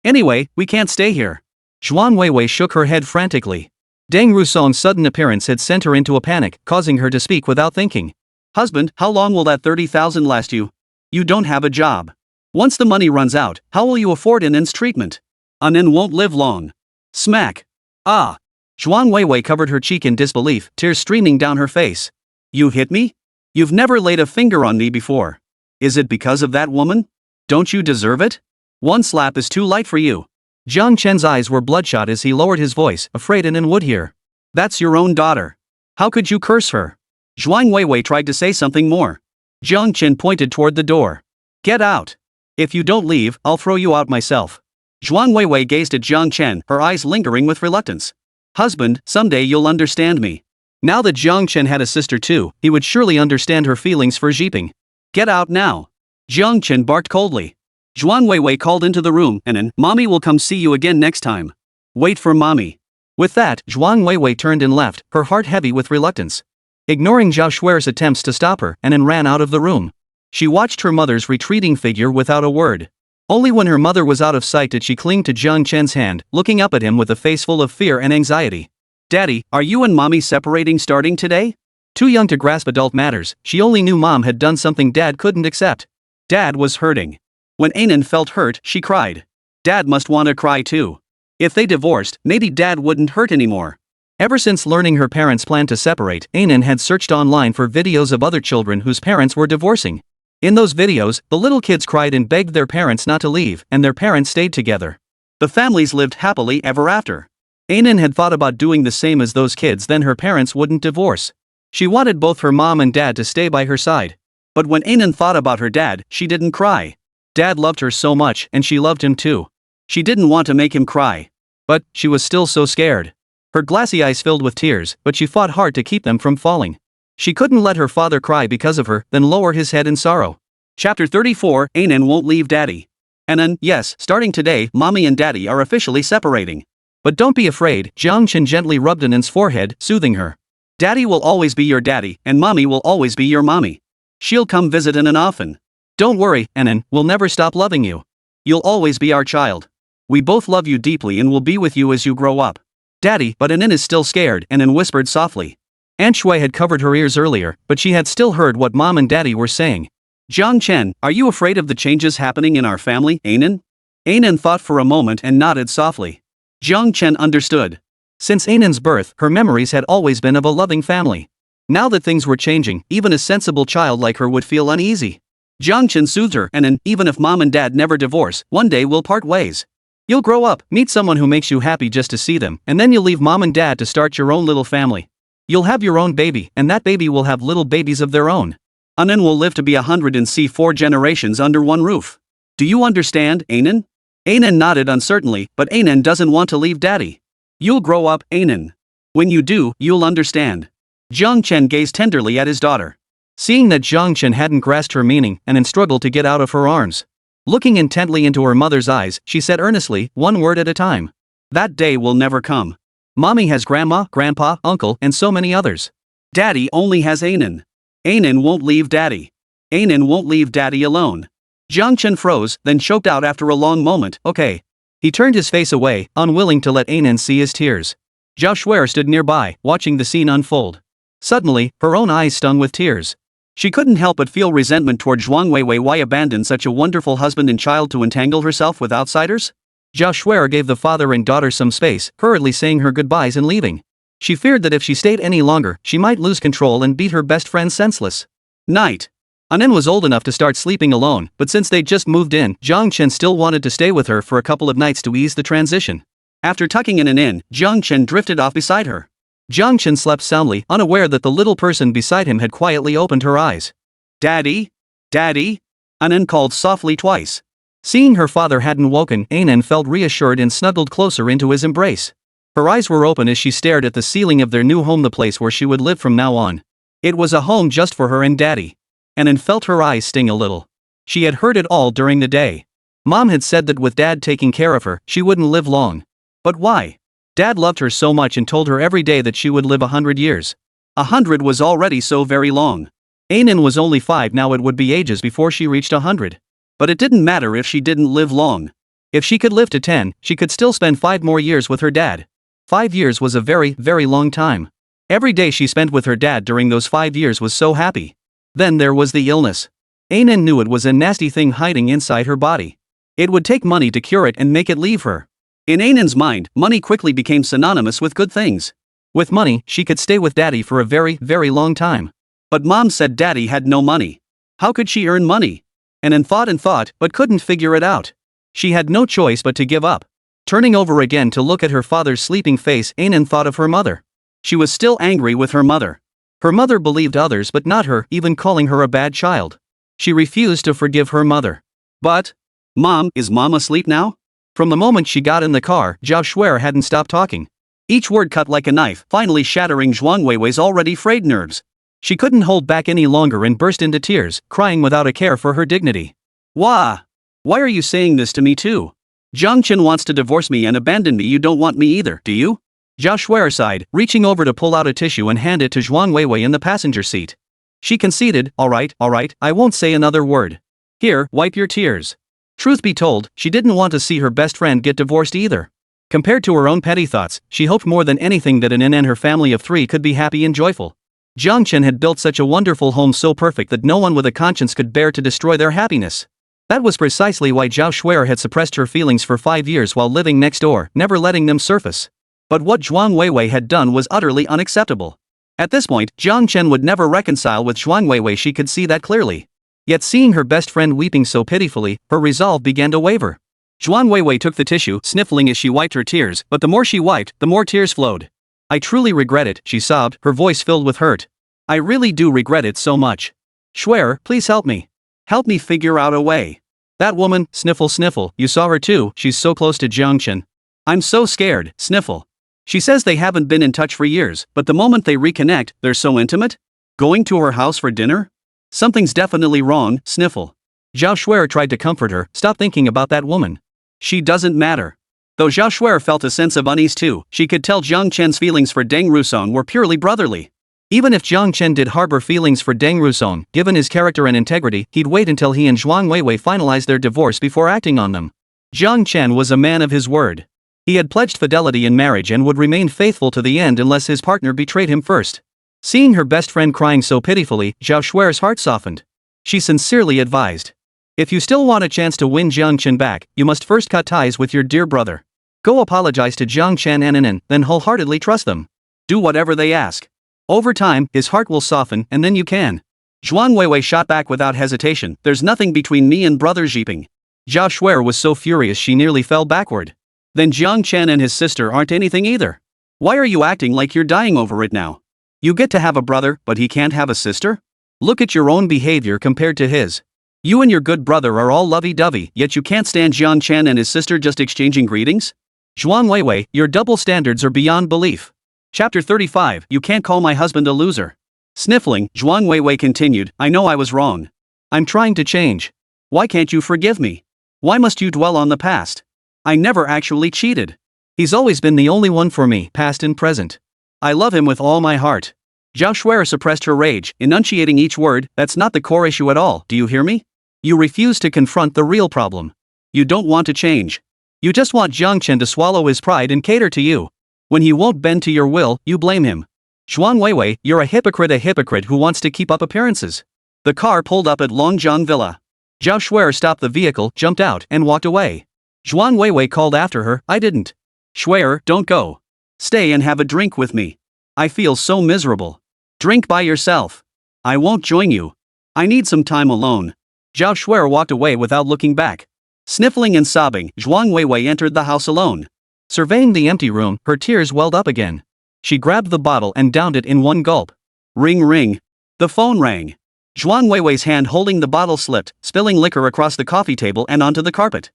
Anyway, we can't stay here. Zhuang Weiwei shook her head frantically. Deng Rusong's sudden appearance had sent her into a panic, causing her to speak without thinking. Husband, how long will that 30,000 last you? You don't have a job. Once the money runs out, how will you afford Annen's treatment? Annen won't live long. Smack. Ah. Zhuang Weiwei covered her cheek in disbelief, tears streaming down her face. You hit me? You've never laid a finger on me before. Is it because of that woman? Don't you deserve it? One slap is too light for you. Jiang Chen's eyes were bloodshot as he lowered his voice, afraid Annen would hear. That's your own daughter. How could you curse her? Zhuang Weiwei tried to say something more. Jiang Chen pointed toward the door. Get out. If you don't leave, I'll throw you out myself. Zhuang Weiwei gazed at Jiang Chen, her eyes lingering with reluctance. Husband, someday you'll understand me. Now that Jiang Chen had a sister too, he would surely understand her feelings for Zhiping. Get out now. Jiang Chen barked coldly. Zhuang Weiwei called into the room, Annen, Mommy will come see you again next time. Wait for Mommy. With that, Zhuang Weiwei turned and left, her heart heavy with reluctance. Ignoring Zhao Shuer's attempts to stop her, Annen ran out of the room. She watched her mother's retreating figure without a word. Only when her mother was out of sight did she cling to Jiang Chen's hand, looking up at him with a face full of fear and anxiety. Daddy, are you and Mommy separating starting today? Too young to grasp adult matters, she only knew Mom had done something Dad couldn't accept. Dad was hurting. When Annen felt hurt, she cried. Dad must want to cry too. If they divorced, maybe Dad wouldn't hurt anymore. Ever since learning her parents planned to separate, Annen had searched online for videos of other children whose parents were divorcing. In those videos, the little kids cried and begged their parents not to leave, and their parents stayed together. The families lived happily ever after. Annen had thought about doing the same as those kids, then her parents wouldn't divorce. She wanted both her mom and dad to stay by her side. But when Annen thought about her dad, she didn't cry. Dad loved her so much, and she loved him too. She didn't want to make him cry. But she was still so scared. Her glassy eyes filled with tears, but she fought hard to keep them from falling. She couldn't let her father cry because of her, then lower his head in sorrow. Chapter 34, Annen won't leave Daddy. Annen, yes, starting today, Mommy and Daddy are officially separating. But don't be afraid, Jiang Chen gently rubbed Annen's forehead, soothing her. Daddy will always be your daddy, and Mommy will always be your mommy. She'll come visit Annen often. Don't worry, Annen, we'll never stop loving you. You'll always be our child. We both love you deeply and will be with you as you grow up. Daddy, but Annen is still scared, Annen whispered softly. Aunt Shui had covered her ears earlier, but she had still heard what Mom and Daddy were saying. Jiang Chen, are you afraid of the changes happening in our family, Annen? Annen thought for a moment and nodded softly. Jiang Chen understood. Since Annen's birth, her memories had always been of a loving family. Now that things were changing, even a sensible child like her would feel uneasy. Jiang Chen soothed her, Annen, even if Mom and Dad never divorce, one day we'll part ways. You'll grow up, meet someone who makes you happy just to see them, and then you'll leave Mom and Dad to start your own little family. You'll have your own baby, and that baby will have little babies of their own. Annen will live to be 100 and see 4 generations under one roof. Do you understand, Annen? Annen nodded uncertainly, but Annen doesn't want to leave Daddy. You'll grow up, Annen. When you do, you'll understand. Jiang Chen gazed tenderly at his daughter. Seeing that Jiang Chen hadn't grasped her meaning, Annen struggled to get out of her arms. Looking intently into her mother's eyes, she said earnestly, one word at a time. That day will never come. Mommy has grandma, grandpa, uncle, and so many others. Daddy only has Annen. Annen won't leave Daddy. Annen won't leave Daddy alone. Jiang Chen froze, then choked out after a long moment, okay. He turned his face away, unwilling to let Annen see his tears. Zhao Shuer stood nearby, watching the scene unfold. Suddenly, her own eyes stung with tears. She couldn't help but feel resentment toward Zhuang Weiwei. Why abandon such a wonderful husband and child to entangle herself with outsiders? Zhao Shuer gave the father and daughter some space, hurriedly saying her goodbyes and leaving. She feared that if she stayed any longer, she might lose control and beat her best friend senseless. Night. Anin was old enough to start sleeping alone, but since they'd just moved in, Jiang Chen still wanted to stay with her for a couple of nights to ease the transition. After tucking in Anin, Jiang Chen drifted off beside her. Jiang Chen slept soundly, unaware that the little person beside him had quietly opened her eyes. "Daddy? Daddy?" Anin called softly twice. Seeing her father hadn't woken, Anin felt reassured and snuggled closer into his embrace. Her eyes were open as she stared at the ceiling of their new home, the place where she would live from now on. It was a home just for her and Daddy. Anin felt her eyes sting a little. She had heard it all during the day. Mom had said that with Dad taking care of her, she wouldn't live long. But why? Dad loved her so much and told her every day that she would live 100 years. 100 was already so very long. Anin was only 5 now, it would be ages before she reached 100. But it didn't matter if she didn't live long. If she could live to 10, she could still spend 5 more years with her dad. 5 years was a very, very long time. Every day she spent with her dad during those 5 years was so happy. Then there was the illness. Anin knew it was a nasty thing hiding inside her body. It would take money to cure it and make it leave her. In Anin's mind, money quickly became synonymous with good things. With money, she could stay with Daddy for a very, very long time. But Mom said Daddy had no money. How could she earn money? Anin thought, but couldn't figure it out. She had no choice but to give up. Turning over again to look at her father's sleeping face, Anin thought of her mother. She was still angry with her mother. Her mother believed others but not her, even calling her a bad child. She refused to forgive her mother. But, Mom, is Mom asleep now? From the moment she got in the car, Zhao Shuer hadn't stopped talking. Each word cut like a knife, finally shattering Zhuang Weiwei's already frayed nerves. She couldn't hold back any longer and burst into tears, crying without a care for her dignity. Why are you saying this to me too? Jiang Chen wants to divorce me and abandon me. You don't want me either, do you? Zhao Shuer sighed, reaching over to pull out a tissue and hand it to Zhuang Weiwei in the passenger seat. She conceded, all right, I won't say another word. Here, wipe your tears. Truth be told, she didn't want to see her best friend get divorced either. Compared to her own petty thoughts, she hoped more than anything that Anin and her family of 3 could be happy and joyful. Jiang Chen had built such a wonderful home, so perfect that no one with a conscience could bear to destroy their happiness. That was precisely why Zhao Shuer had suppressed her feelings for 5 years while living next door, never letting them surface. But what Zhuang Weiwei had done was utterly unacceptable. At this point, Jiang Chen would never reconcile with Zhuang Weiwei, she could see that clearly. Yet seeing her best friend weeping so pitifully, her resolve began to waver. Zhuang Weiwei took the tissue, sniffling as she wiped her tears, but the more she wiped, the more tears flowed. I truly regret it, she sobbed, her voice filled with hurt. I really do regret it so much. Shuer, please help me. Help me figure out a way. That woman, sniffle, you saw her too, she's so close to Jiang Chen. I'm so scared, sniffle. She says they haven't been in touch for years, but the moment they reconnect, they're so intimate? Going to her house for dinner? Something's definitely wrong, sniffle. Zhao Shuer tried to comfort her, stop thinking about that woman. She doesn't matter. Though Zhao Shuer felt a sense of unease too, she could tell Jiang Chen's feelings for Deng Rusong were purely brotherly. Even if Jiang Chen did harbor feelings for Deng Rusong, given his character and integrity, he'd wait until he and Zhuang Weiwei finalized their divorce before acting on them. Jiang Chen was a man of his word. He had pledged fidelity in marriage and would remain faithful to the end unless his partner betrayed him first. Seeing her best friend crying so pitifully, Zhao Shuer's heart softened. She sincerely advised. If you still want a chance to win Jiang Chen back, you must first cut ties with your dear brother. Go apologize to Jiang Chen and Anin, then wholeheartedly trust them. Do whatever they ask. Over time, his heart will soften, and then you can. Zhuang Weiwei shot back without hesitation, there's nothing between me and brother Zhiping. Zhao Shuer was so furious she nearly fell backward. Then Jiang Chen and his sister aren't anything either. Why are you acting like you're dying over it now? You get to have a brother, but he can't have a sister? Look at your own behavior compared to his. You and your good brother are all lovey-dovey, yet you can't stand Jiang Chen and his sister just exchanging greetings? Zhuang Weiwei, your double standards are beyond belief. Chapter 35, You Can't Call My Husband a Loser. Sniffling, Zhuang Weiwei continued, I know I was wrong. I'm trying to change. Why can't you forgive me? Why must you dwell on the past? I never actually cheated. He's always been the only one for me, past and present. I love him with all my heart. Zhao Shuer suppressed her rage, enunciating each word, that's not the core issue at all, do you hear me? You refuse to confront the real problem. You don't want to change. You just want Jiang Chen to swallow his pride and cater to you. When he won't bend to your will, you blame him. Zhuang Weiwei, you're a hypocrite who wants to keep up appearances. The car pulled up at Longjiang Villa. Zhao Shuer stopped the vehicle, jumped out, and walked away. Zhuang Weiwei called after her, I didn't. Shuer, don't go. Stay and have a drink with me. I feel so miserable. Drink by yourself. I won't join you. I need some time alone. Zhao Shuer walked away without looking back. Sniffling and sobbing, Zhuang Weiwei entered the house alone. Surveying the empty room, her tears welled up again. She grabbed the bottle and downed it in one gulp. Ring ring. The phone rang. Zhuang Weiwei's hand holding the bottle slipped, spilling liquor across the coffee table and onto the carpet.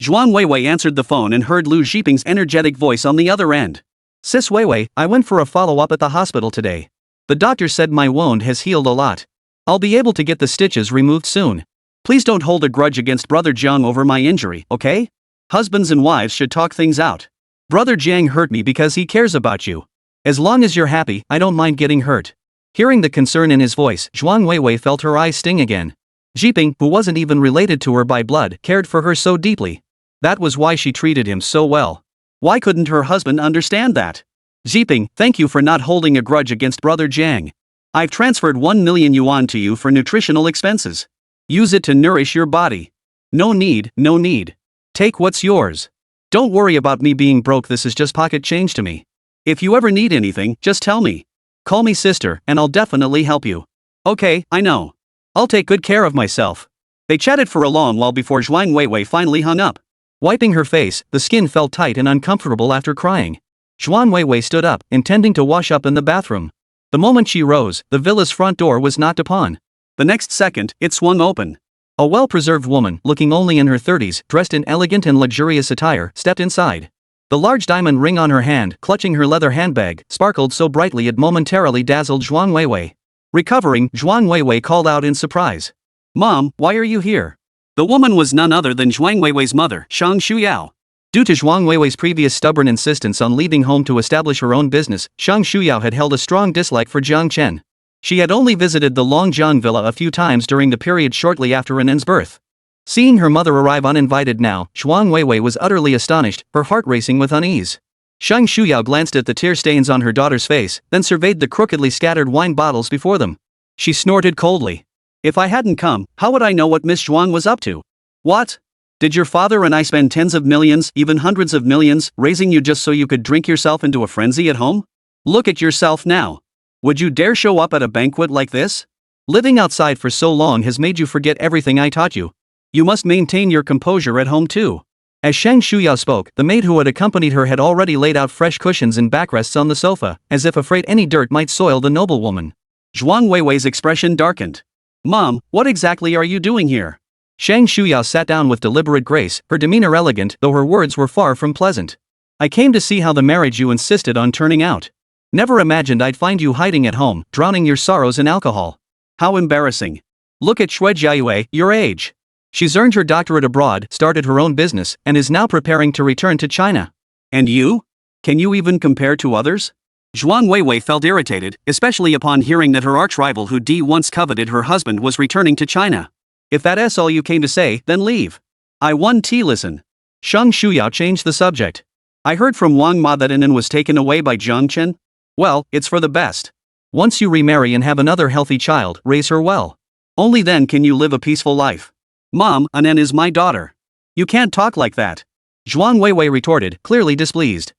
Zhuang Weiwei answered the phone and heard Lu Zhiping's energetic voice on the other end. Sis Weiwei, I went for a follow-up at the hospital today. The doctor said my wound has healed a lot. I'll be able to get the stitches removed soon. Please don't hold a grudge against Brother Jiang over my injury, okay? Husbands and wives should talk things out. Brother Jiang hurt me because he cares about you. As long as you're happy, I don't mind getting hurt. Hearing the concern in his voice, Zhuang Weiwei felt her eyes sting again. Zhiping, who wasn't even related to her by blood, cared for her so deeply. That was why she treated him so well. Why couldn't her husband understand that? Zhiping, thank you for not holding a grudge against Brother Jiang. I've transferred 1 million yuan to you for nutritional expenses. Use it to nourish your body. No need, no need. Take what's yours. Don't worry about me being broke, this is just pocket change to me. If you ever need anything, just tell me. Call me sister, and I'll definitely help you. Okay, I know. I'll take good care of myself. They chatted for a long while before Zhuang Weiwei finally hung up. Wiping her face, the skin felt tight and uncomfortable after crying. Zhuang Weiwei stood up, intending to wash up in the bathroom. The moment she rose, the villa's front door was knocked upon. The next second, it swung open. A well-preserved woman, looking only in her 30s, dressed in elegant and luxurious attire, stepped inside. The large diamond ring on her hand, clutching her leather handbag, sparkled so brightly it momentarily dazzled Zhuang Weiwei. Recovering, Zhuang Weiwei called out in surprise. Mom, why are you here? The woman was none other than Zhuang Weiwei's mother, Shang Shuyao. Due to Zhuang Weiwei's previous stubborn insistence on leaving home to establish her own business, Shang Shuyao had held a strong dislike for Jiang Chen. She had only visited the Longjiang villa a few times during the period shortly after Renan's birth. Seeing her mother arrive uninvited now, Zhuang Weiwei was utterly astonished, her heart racing with unease. Shang Shuyao glanced at the tear stains on her daughter's face, then surveyed the crookedly scattered wine bottles before them. She snorted coldly. If I hadn't come, how would I know what Miss Zhuang was up to? What? Did your father and I spend tens of millions, even hundreds of millions, raising you just so you could drink yourself into a frenzy at home? Look at yourself now. Would you dare show up at a banquet like this? Living outside for so long has made you forget everything I taught you. You must maintain your composure at home too. As Shang Shuyao spoke, the maid who had accompanied her had already laid out fresh cushions and backrests on the sofa, as if afraid any dirt might soil the noblewoman. Zhuang Weiwei's expression darkened. Mom, what exactly are you doing here? Shang Shuyao sat down with deliberate grace, her demeanor elegant, though her words were far from pleasant. I came to see how the marriage you insisted on turning out. Never imagined I'd find you hiding at home, drowning your sorrows in alcohol. How embarrassing. Look at Shui Jiayue, your age. She's earned her doctorate abroad, started her own business, and is now preparing to return to China. And you? Can you even compare to others? Zhuang Weiwei felt irritated, especially upon hearing that her arch-rival who once coveted her husband was returning to China. If that's all you came to say, then leave. I won tea listen. Shang Shuyao changed the subject. I heard from Wang Ma that Anan was taken away by Jiang Chen. Well, it's for the best. Once you remarry and have another healthy child, raise her well. Only then can you live a peaceful life. Mom, Anan is my daughter. You can't talk like that. Zhuang Weiwei retorted, clearly displeased.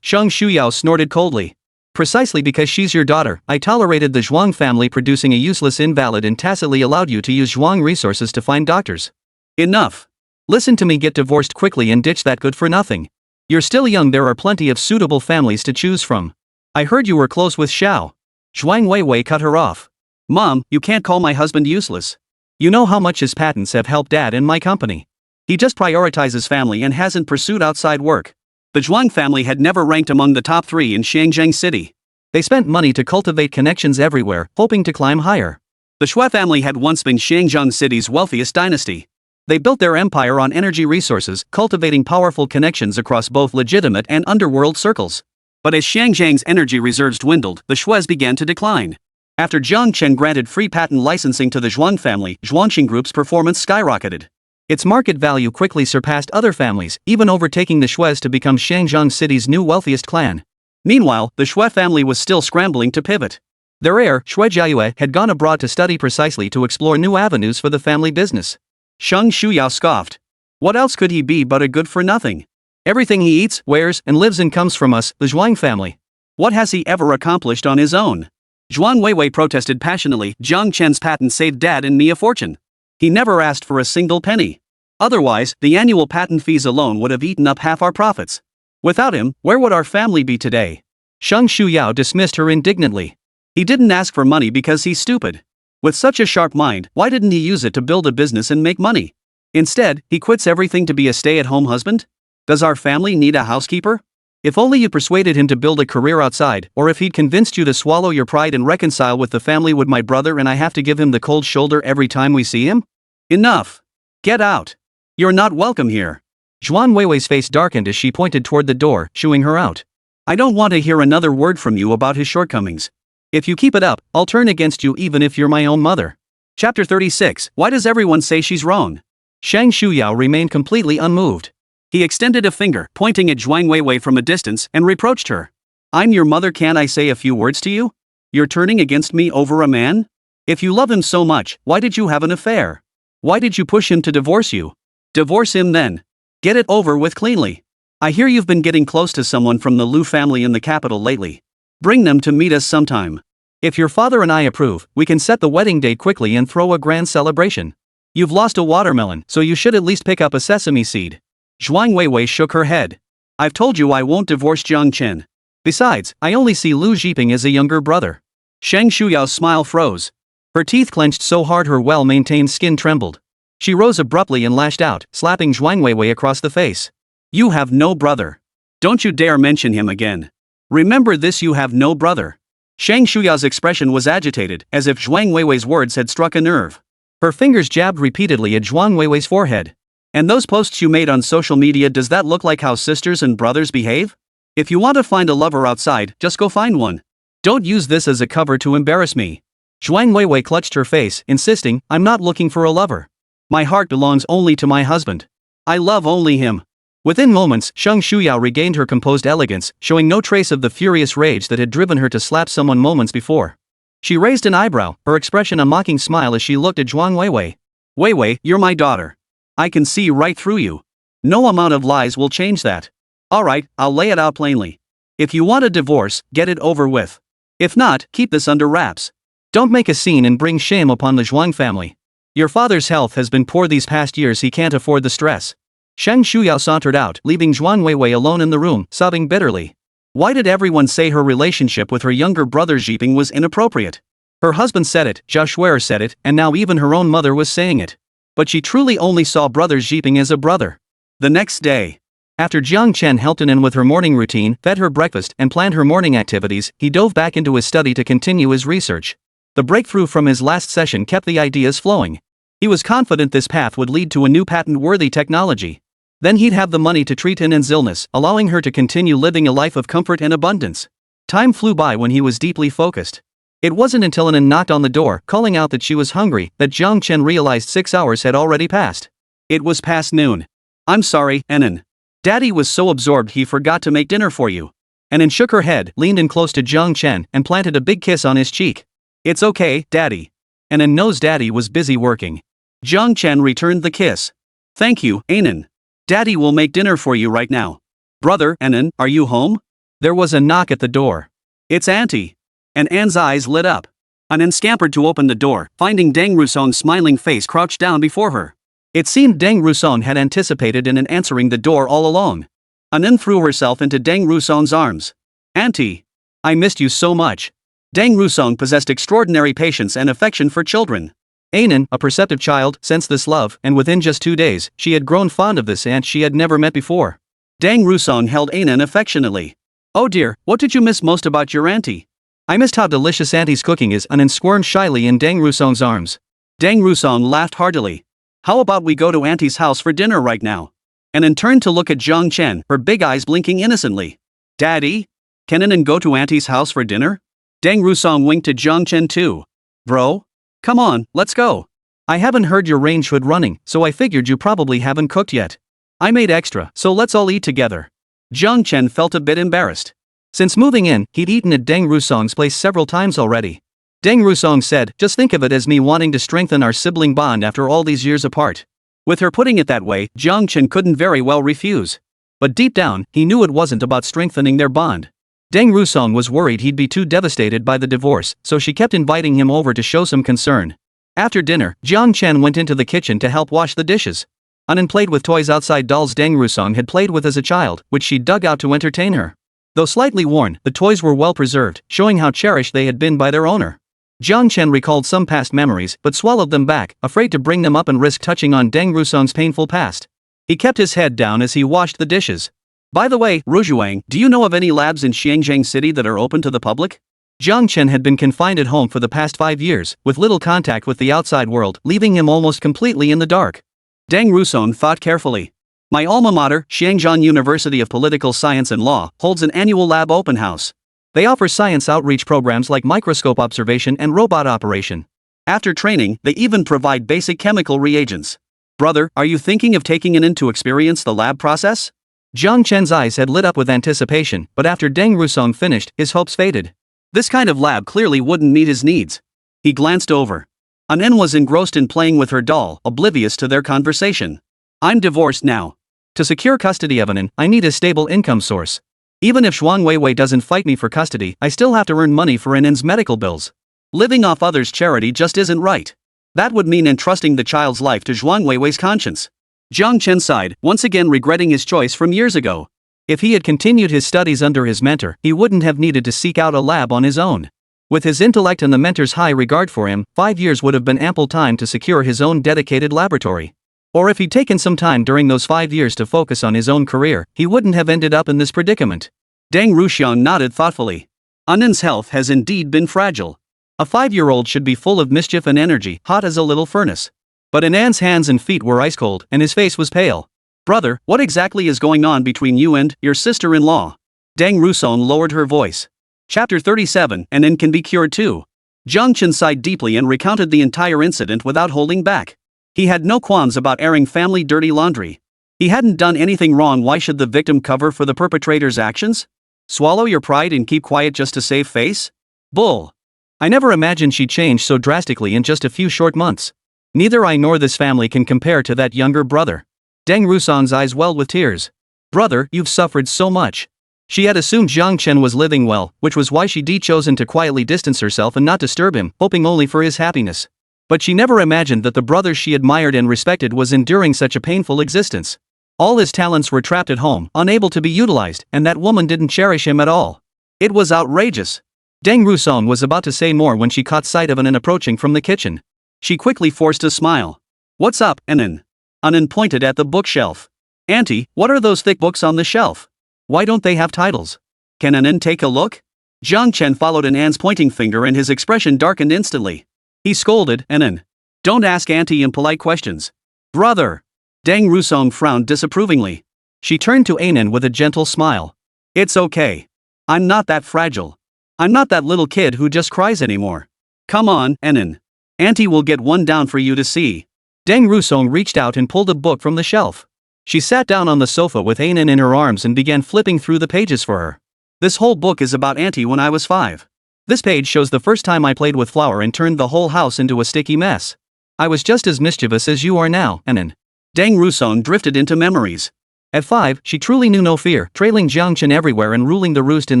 Shang Shuyao snorted coldly. Precisely because she's your daughter, I tolerated the Zhuang family producing a useless invalid and tacitly allowed you to use Zhuang resources to find doctors. Enough. Listen to me, get divorced quickly and ditch that good for nothing. You're still young, there are plenty of suitable families to choose from. I heard you were close with Xiao. Zhuang Weiwei cut her off. Mom, you can't call my husband useless. You know how much his patents have helped Dad and my company. He just prioritizes family and hasn't pursued outside work. The Zhuang family had never ranked among the top 3 in Shangjiang City. They spent money to cultivate connections everywhere, hoping to climb higher. The Shui family had once been Shangjiang City's wealthiest dynasty. They built their empire on energy resources, cultivating powerful connections across both legitimate and underworld circles. But as Shangjiang's energy reserves dwindled, the Shuis began to decline. After Jiang Chen granted free patent licensing to the Zhuang family, Zhuangqing Group's performance skyrocketed. Its market value quickly surpassed other families, even overtaking the Shuis to become Shangjiang City's new wealthiest clan. Meanwhile, the Shui family was still scrambling to pivot. Their heir, Shui Jiayue, had gone abroad to study precisely to explore new avenues for the family business. Shang Shuyao scoffed. What else could he be but a good-for-nothing? Everything he eats, wears, and lives in comes from us, the Zhuang family. What has he ever accomplished on his own? Zhuang Weiwei protested passionately. Jiang Chen's patent saved Dad and me a fortune. He never asked for a single penny. Otherwise, the annual patent fees alone would have eaten up half our profits. Without him, where would our family be today? Sheng Shuyao dismissed her indignantly. He didn't ask for money because he's stupid. With such a sharp mind, why didn't he use it to build a business and make money? Instead, he quits everything to be a stay-at-home husband? Does our family need a housekeeper? If only you persuaded him to build a career outside, or if he'd convinced you to swallow your pride and reconcile with the family. Would my brother and I have to give him the cold shoulder every time we see him? Enough! Get out! You're not welcome here. Zhuang Weiwei's face darkened as she pointed toward the door, shooing her out. I don't want to hear another word from you about his shortcomings. If you keep it up, I'll turn against you even if you're my own mother. Chapter 36. Why does everyone say she's wrong? Shang Shuyao remained completely unmoved. He extended a finger, pointing at Zhuang Weiwei from a distance, and reproached her. I'm your mother, can't I say a few words to you? You're turning against me over a man? If you love him so much, why did you have an affair? Why did you push him to divorce you? Divorce him then. Get it over with cleanly. I hear you've been getting close to someone from the Lu family in the capital lately. Bring them to meet us sometime. If your father and I approve, we can set the wedding date quickly and throw a grand celebration. You've lost a watermelon, so you should at least pick up a sesame seed. Zhuang Weiwei shook her head. I've told you I won't divorce Jiang Chen. Besides, I only see Lu Zhiping as a younger brother. Shang Shuyao's smile froze. Her teeth clenched so hard her well-maintained skin trembled. She rose abruptly and lashed out, slapping Zhuang Weiwei across the face. You have no brother. Don't you dare mention him again. Remember this, you have no brother. Shang Shuyao's expression was agitated, as if Zhuang Weiwei's words had struck a nerve. Her fingers jabbed repeatedly at Zhuang Weiwei's forehead. And those posts you made on social media, does that look like how sisters and brothers behave? If you want to find a lover outside, just go find one. Don't use this as a cover to embarrass me. Zhuang Weiwei clutched her face, insisting, I'm not looking for a lover. My heart belongs only to my husband. I love only him. Within moments, Sheng Shuyao regained her composed elegance, showing no trace of the furious rage that had driven her to slap someone moments before. She raised an eyebrow, her expression a mocking smile as she looked at Zhuang Weiwei. Weiwei, you're my daughter. I can see right through you. No amount of lies will change that. Alright, I'll lay it out plainly. If you want a divorce, get it over with. If not, keep this under wraps. Don't make a scene and bring shame upon the Zhuang family. Your father's health has been poor these past years, he can't afford the stress. Sheng Shuyao sauntered out, leaving Zhuang Weiwei alone in the room, sobbing bitterly. Why did everyone say her relationship with her younger brother Zhiping was inappropriate? Her husband said it, Zhao Shuer said it, and now even her own mother was saying it. But she truly only saw brother Zhiping as a brother. The next day, after Jiang Chen helped in with her morning routine, fed her breakfast, and planned her morning activities, he dove back into his study to continue his research. The breakthrough from his last session kept the ideas flowing. He was confident this path would lead to a new patent-worthy technology. Then he'd have the money to treat Ann's illness, allowing her to continue living a life of comfort and abundance. Time flew by when he was deeply focused. It wasn't until An knocked on the door, calling out that she was hungry, that Jiang Chen realized 6 hours had already passed. It was past noon. I'm sorry, An. Daddy was so absorbed he forgot to make dinner for you. An shook her head, leaned in close to Jiang Chen, and planted a big kiss on his cheek. It's okay, Daddy. An knows Daddy was busy working. Jiang Chen returned the kiss. Thank you, Anan. Daddy will make dinner for you right now. Brother, Anan, are you home? There was a knock at the door. It's Auntie. And An's eyes lit up. Anan scampered to open the door, finding Deng Rusong's smiling face crouched down before her. It seemed Deng Rusong had anticipated Anan answering the door all along. Anan threw herself into Deng Rusong's arms. Auntie. I missed you so much. Deng Rusong possessed extraordinary patience and affection for children. Anan, a perceptive child, sensed this love, and within just 2 days, she had grown fond of this aunt she had never met before. Deng Rusong held Anan affectionately. Oh dear, what did you miss most about your auntie? I missed how delicious Auntie's cooking is. Anan squirmed shyly in Deng Rusong's arms. Deng Rusong laughed heartily. How about we go to Auntie's house for dinner right now? Anan turned to look at Jiang Chen, her big eyes blinking innocently. Daddy? Can Anan go to Auntie's house for dinner? Deng Rusong winked to Jiang Chen too. Bro? Come on, let's go. I haven't heard your range hood running, so I figured you probably haven't cooked yet. I made extra, so let's all eat together. Jiang Chen felt a bit embarrassed. Since moving in, he'd eaten at Deng Rusong's place several times already. Deng Rusong said, just think of it as me wanting to strengthen our sibling bond after all these years apart. With her putting it that way, Jiang Chen couldn't very well refuse. But deep down, he knew it wasn't about strengthening their bond. Deng Rusong was worried he'd be too devastated by the divorce, so she kept inviting him over to show some concern. After dinner, Jiang Chen went into the kitchen to help wash the dishes. Anan played with toys outside dolls Deng Rusong had played with as a child, which she dug out to entertain her. Though slightly worn, the toys were well preserved, showing how cherished they had been by their owner. Jiang Chen recalled some past memories but swallowed them back, afraid to bring them up and risk touching on Deng Rusong's painful past. He kept his head down as he washed the dishes. By the way, Ruzhuang, do you know of any labs in Xiangjiang City that are open to the public? Jiang Chen had been confined at home for the past 5 years, with little contact with the outside world, leaving him almost completely in the dark. Deng Rusong thought carefully. My alma mater, Xiangjiang University of Political Science and Law, holds an annual lab open house. They offer science outreach programs like microscope observation and robot operation. After training, they even provide basic chemical reagents. Brother, are you thinking of taking an in to experience the lab process? Jiang Chen's eyes had lit up with anticipation, but after Deng Rusong finished, his hopes faded. This kind of lab clearly wouldn't meet his needs. He glanced over. Anan was engrossed in playing with her doll, oblivious to their conversation. I'm divorced now. To secure custody of Anan, I need a stable income source. Even if Zhuang Weiwei doesn't fight me for custody, I still have to earn money for Anan's medical bills. Living off others' charity just isn't right. That would mean entrusting the child's life to Zhuang Weiwei's conscience. Jiang Chen sighed, once again regretting his choice from years ago. If he had continued his studies under his mentor, he wouldn't have needed to seek out a lab on his own. With his intellect and the mentor's high regard for him, 5 years would have been ample time to secure his own dedicated laboratory. Or if he'd taken some time during those 5 years to focus on his own career, he wouldn't have ended up in this predicament. Deng Rusong nodded thoughtfully. Anan's health has indeed been fragile. A 5-year-old should be full of mischief and energy, hot as a little furnace. But Anan's hands and feet were ice cold, and his face was pale. Brother, what exactly is going on between you and your sister-in-law? Deng Rusong lowered her voice. Chapter 37, Anan can be cured too. Jiang Chen sighed deeply and recounted the entire incident without holding back. He had no qualms about airing family dirty laundry. He hadn't done anything wrong, why should the victim cover for the perpetrator's actions? Swallow your pride and keep quiet just to save face? Bull. I never imagined she'd change so drastically in just a few short months. Neither I nor this family can compare to that younger brother. Deng Rusong's eyes welled with tears. Brother, you've suffered so much. She had assumed Jiang Chen was living well, which was why she'd chosen to quietly distance herself and not disturb him, hoping only for his happiness. But she never imagined that the brother she admired and respected was enduring such a painful existence. All his talents were trapped at home, unable to be utilized, and that woman didn't cherish him at all. It was outrageous. Deng Rusong was about to say more when she caught sight of Anan approaching from the kitchen. She quickly forced a smile. What's up, Anan? Anan pointed at the bookshelf. Auntie, what are those thick books on the shelf? Why don't they have titles? Can Anan take a look? Jiang Chen followed Anan's pointing finger and his expression darkened instantly. He scolded, Anan. Don't ask Auntie impolite questions. Brother. Deng Rusong frowned disapprovingly. She turned to Anan with a gentle smile. It's okay. I'm not that fragile. I'm not that little kid who just cries anymore. Come on, Anan. Auntie will get one down for you to see. Deng Rusong reached out and pulled a book from the shelf. She sat down on the sofa with Anan in her arms and began flipping through the pages for her. This whole book is about Auntie when I was 5. This page shows the first time I played with flour and turned the whole house into a sticky mess. I was just as mischievous as you are now, Anan. Deng Rusong drifted into memories. At 5, she truly knew no fear, trailing Jiang Chen everywhere and ruling the roost in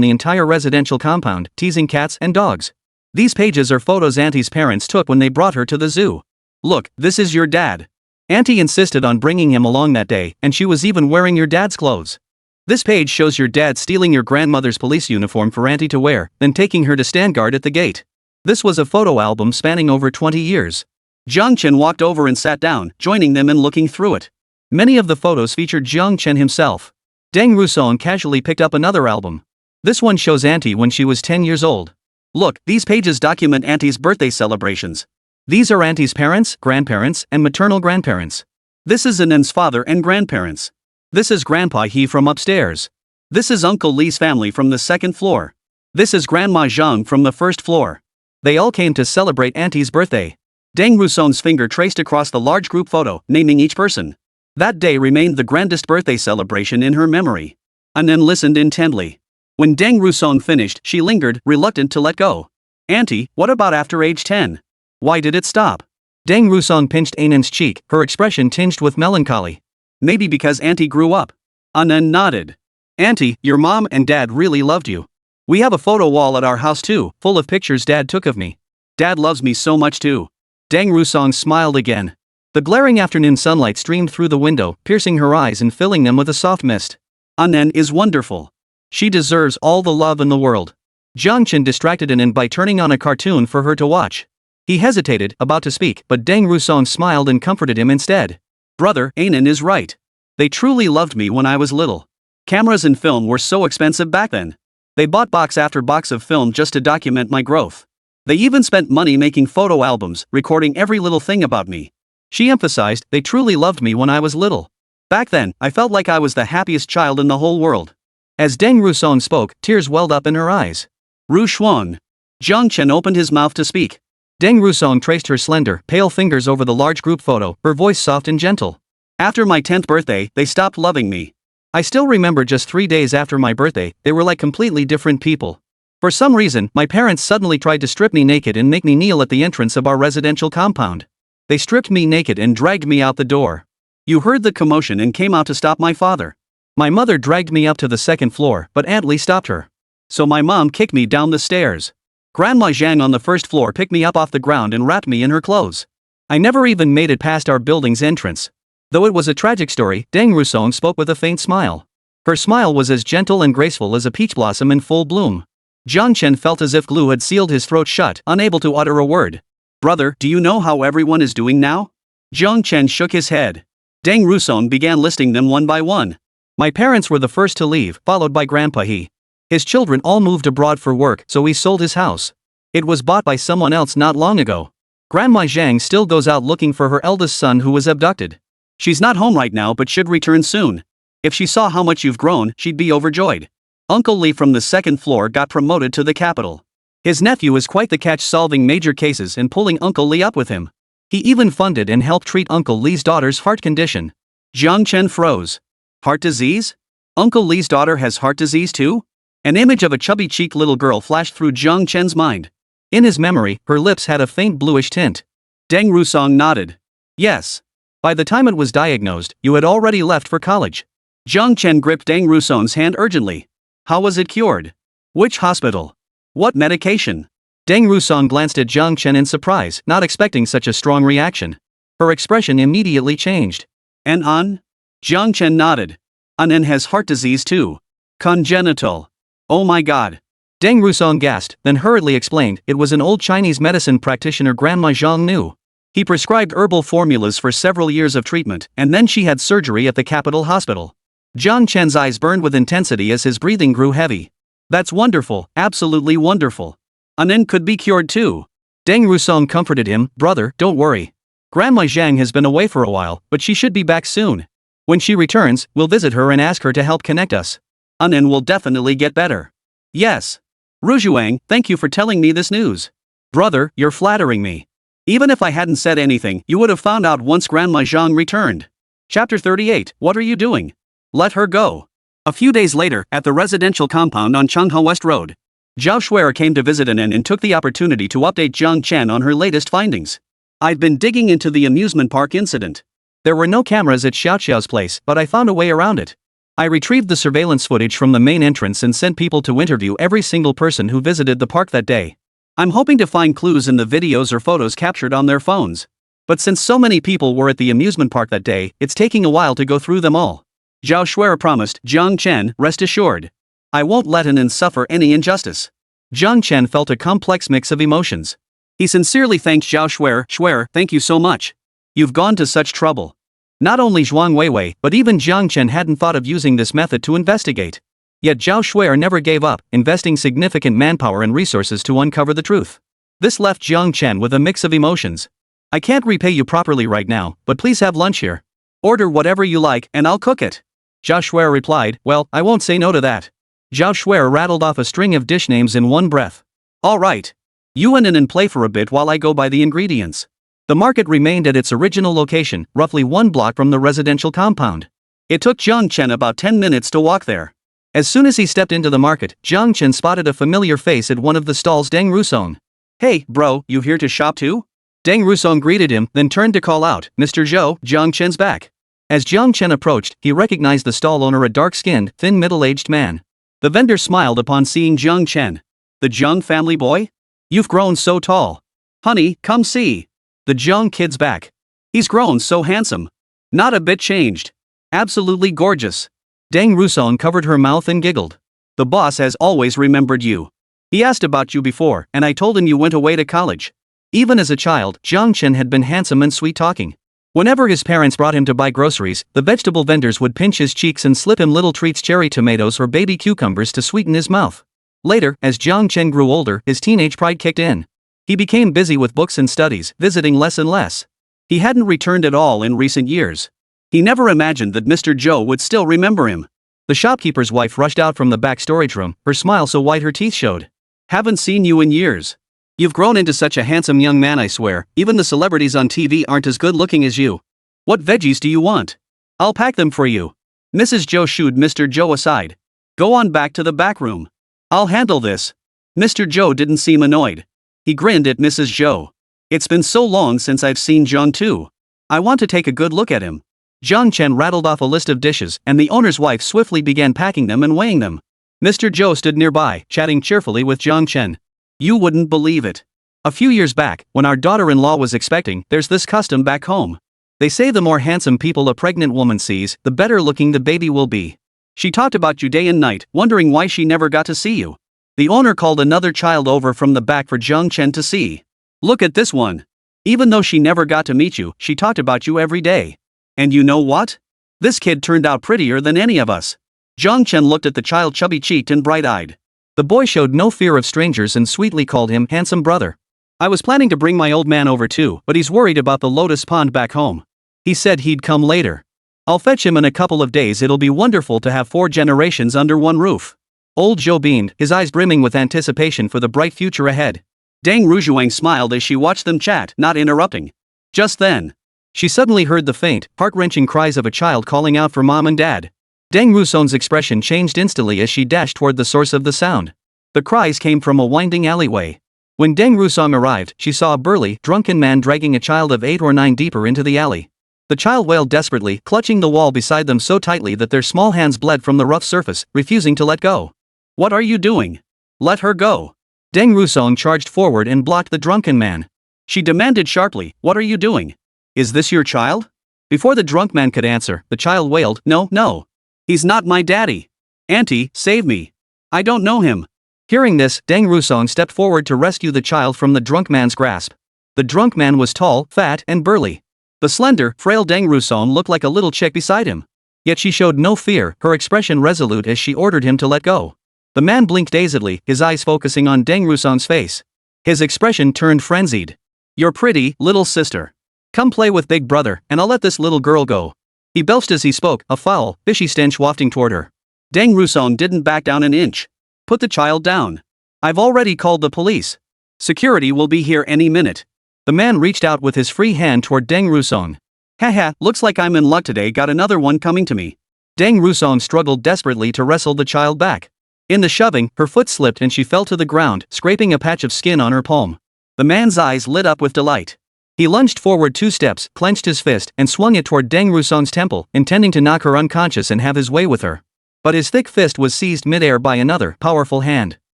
the entire residential compound, teasing cats and dogs. These pages are photos Auntie's parents took when they brought her to the zoo. Look, this is your dad. Auntie insisted on bringing him along that day, and she was even wearing your dad's clothes. This page shows your dad stealing your grandmother's police uniform for Auntie to wear, then taking her to stand guard at the gate. This was a photo album spanning over 20 years. Jiang Chen walked over and sat down, joining them and looking through it. Many of the photos featured Jiang Chen himself. Deng Rusong casually picked up another album. This one shows Auntie when she was 10 years old. Look, these pages document Auntie's birthday celebrations. These are Auntie's parents, grandparents, and maternal grandparents. This is Anan's father and grandparents. This is Grandpa He from upstairs. This is Uncle Lee's family from the 2nd floor. This is Grandma Zhang from the 1st floor. They all came to celebrate Auntie's birthday. Deng Rusong's finger traced across the large group photo, naming each person. That day remained the grandest birthday celebration in her memory. Anan listened intently. When Deng Rusong finished, she lingered, reluctant to let go. Auntie, what about after age 10? Why did it stop? Deng Rusong pinched Anan's cheek, her expression tinged with melancholy. Maybe because Auntie grew up. Anan nodded. Auntie, your mom and dad really loved you. We have a photo wall at our house too, full of pictures Dad took of me. Dad loves me so much too. Dang Rusong smiled again. The glaring afternoon sunlight streamed through the window, piercing her eyes and filling them with a soft mist. Anen is wonderful. She deserves all the love in the world. Jiang Chen distracted Anen by turning on a cartoon for her to watch. He hesitated, about to speak, but Deng Rusong smiled and comforted him instead. Brother, Anen is right. They truly loved me when I was little. Cameras and film were so expensive back then. They bought box after box of film just to document my growth. They even spent money making photo albums, recording every little thing about me. She emphasized, they truly loved me when I was little. Back then, I felt like I was the happiest child in the whole world. As Deng Rusong spoke, tears welled up in her eyes. Ru Xuan. Jiang Chen opened his mouth to speak. Deng Rusong traced her slender, pale fingers over the large group photo, her voice soft and gentle. After my 10th birthday, they stopped loving me. I still remember just 3 days after my birthday, they were like completely different people. For some reason, my parents suddenly tried to strip me naked and make me kneel at the entrance of our residential compound. They stripped me naked and dragged me out the door. You heard the commotion and came out to stop my father. My mother dragged me up to the 2nd floor, but Aunt Lee stopped her. So my mom kicked me down the stairs. Grandma Zhang on the 1st floor picked me up off the ground and wrapped me in her clothes. I never even made it past our building's entrance. Though it was a tragic story, Deng Rusong spoke with a faint smile. Her smile was as gentle and graceful as a peach blossom in full bloom. Jiang Chen felt as if glue had sealed his throat shut, unable to utter a word. Brother, do you know how everyone is doing now? Jiang Chen shook his head. Deng Rusong began listing them one by one. My parents were the first to leave, followed by Grandpa He. His children all moved abroad for work, so he sold his house. It was bought by someone else not long ago. Grandma Zhang still goes out looking for her eldest son who was abducted. She's not home right now but should return soon. If she saw how much you've grown, she'd be overjoyed. Uncle Lee from the 2nd floor got promoted to the capital. His nephew is quite the catch solving major cases and pulling Uncle Lee up with him. He even funded and helped treat Uncle Lee's daughter's heart condition. Jiang Chen froze. Heart disease? Uncle Lee's daughter has heart disease too? An image of a chubby-cheeked little girl flashed through Jiang Chen's mind. In his memory, her lips had a faint bluish tint. Deng Rusong nodded. Yes. By the time it was diagnosed, you had already left for college. Jiang Chen gripped Deng Rusong's hand urgently. How was it cured? Which hospital? What medication? Deng Rusong glanced at Jiang Chen in surprise, not expecting such a strong reaction. Her expression immediately changed. An? Jiang Chen nodded. An has heart disease too. Congenital. Oh my god. Deng Rusong gasped, then hurriedly explained it was an old Chinese medicine practitioner Grandma Zhang knew. He prescribed herbal formulas for several years of treatment, and then she had surgery at the capital hospital. Jiang Chen's eyes burned with intensity as his breathing grew heavy. That's wonderful, absolutely wonderful. Anen could be cured too. Deng Rusong comforted him, brother, don't worry. Grandma Zhang has been away for a while, but she should be back soon. When she returns, we'll visit her and ask her to help connect us. Anen will definitely get better. Yes. Rujuang, thank you for telling me this news. Brother, you're flattering me. Even if I hadn't said anything, you would have found out once Grandma Zhang returned. Chapter 38, What are you doing? Let her go. A few days later, at the residential compound on Changhua West Road, Zhao Shuer came to visit Anen and took the opportunity to update Jiang Chen on her latest findings. I've been digging into the amusement park incident. There were no cameras at Xiaoxiao's place, but I found a way around it. I retrieved the surveillance footage from the main entrance and sent people to interview every single person who visited the park that day. I'm hoping to find clues in the videos or photos captured on their phones. But since so many people were at the amusement park that day, it's taking a while to go through them all. Zhao Shuer promised. Jiang Chen, rest assured. I won't let Anen suffer any injustice. Jiang Chen felt a complex mix of emotions. He sincerely thanked Zhao Shuer. Shuer, thank you so much. You've gone to such trouble. Not only Zhuang Weiwei, but even Jiang Chen hadn't thought of using this method to investigate. Yet Zhao Shuer never gave up, investing significant manpower and resources to uncover the truth. This left Jiang Chen with a mix of emotions. I can't repay you properly right now, but please have lunch here. Order whatever you like and I'll cook it. Zhao Shuer replied, well, I won't say no to that. Zhao Shuer rattled off a string of dish names in one breath. All right. You and Anen play for a bit while I go buy the ingredients. The market remained at its original location, roughly 1 block from the residential compound. It took Jiang Chen about 10 minutes to walk there. As soon as he stepped into the market, Jiang Chen spotted a familiar face at one of the stalls. Deng Rusong. Hey, bro, you here to shop too? Deng Rusong greeted him, then turned to call out, Mr. Zhou, Jiang Chen's back. As Jiang Chen approached, he recognized the stall owner, a dark-skinned, thin middle-aged man. The vendor smiled upon seeing Jiang Chen. The Jiang family boy? You've grown so tall. Honey, come see. The Jiang kid's back. He's grown so handsome. Not a bit changed. Absolutely gorgeous. Deng Rusong covered her mouth and giggled. The boss has always remembered you. He asked about you before, and I told him you went away to college. Even as a child, Jiang Chen had been handsome and sweet-talking. Whenever his parents brought him to buy groceries, the vegetable vendors would pinch his cheeks and slip him little treats, cherry tomatoes or baby cucumbers to sweeten his mouth. Later, as Jiang Chen grew older, his teenage pride kicked in. He became busy with books and studies, visiting less and less. He hadn't returned at all in recent years. He never imagined that Mr. Zhou would still remember him. The shopkeeper's wife rushed out from the back storage room, her smile so wide her teeth showed. Haven't seen you in years. You've grown into such a handsome young man, I swear. Even the celebrities on TV aren't as good looking as you. What veggies do you want? I'll pack them for you. Mrs. Zhou shooed Mr. Zhou aside. Go on back to the back room. I'll handle this. Mr. Zhou didn't seem annoyed. He grinned at Mrs. Zhou. It's been so long since I've seen Jiang too. I want to take a good look at him. Jiang Chen rattled off a list of dishes, and the owner's wife swiftly began packing them and weighing them. Mr. Zhou stood nearby, chatting cheerfully with Jiang Chen. You wouldn't believe it. A few years back, when our daughter-in-law was expecting, there's this custom back home. They say the more handsome people a pregnant woman sees, the better looking the baby will be. She talked about you day and night, wondering why she never got to see you. The owner called another child over from the back for Jiang Chen to see. Look at this one. Even though she never got to meet you, she talked about you every day. And you know what? This kid turned out prettier than any of us. Jiang Chen looked at the child, chubby-cheeked and bright-eyed. The boy showed no fear of strangers and sweetly called him handsome brother. I was planning to bring my old man over too, but he's worried about the lotus pond back home. He said he'd come later. I'll fetch him in a couple of days. It'll be wonderful to have 4 generations under one roof. Old Zhou beamed, his eyes brimming with anticipation for the bright future ahead. Deng Rujuang smiled as she watched them chat, not interrupting. Just then, she suddenly heard the faint, heart-wrenching cries of a child calling out for mom and dad. Deng Rusong's expression changed instantly as she dashed toward the source of the sound. The cries came from a winding alleyway. When Deng Rusong arrived, she saw a burly, drunken man dragging a child of 8 or 9 deeper into the alley. The child wailed desperately, clutching the wall beside them so tightly that their small hands bled from the rough surface, refusing to let go. What are you doing? Let her go. Deng Rusong charged forward and blocked the drunken man. She demanded sharply, what are you doing? Is this your child? Before the drunk man could answer, the child wailed, No. He's not my daddy. Auntie, save me. I don't know him. Hearing this, Deng Rusong stepped forward to rescue the child from the drunk man's grasp. The drunk man was tall, fat, and burly. The slender, frail Deng Rusong looked like a little chick beside him. Yet she showed no fear, her expression resolute as she ordered him to let go. The man blinked dazedly, his eyes focusing on Deng Rusong's face. His expression turned frenzied. You're pretty, little sister. Come play with big brother, and I'll let this little girl go. He belched as he spoke, a foul, fishy stench wafting toward her. Deng Rusong didn't back down an inch. Put the child down. I've already called the police. Security will be here any minute. The man reached out with his free hand toward Deng Rusong. Haha, looks like I'm in luck today, got another one coming to me. Deng Rusong struggled desperately to wrestle the child back. In the shoving, her foot slipped and she fell to the ground, scraping a patch of skin on her palm. The man's eyes lit up with delight. He lunged forward 2 steps, clenched his fist, and swung it toward Deng Rusong's temple, intending to knock her unconscious and have his way with her. But his thick fist was seized midair by another, powerful hand.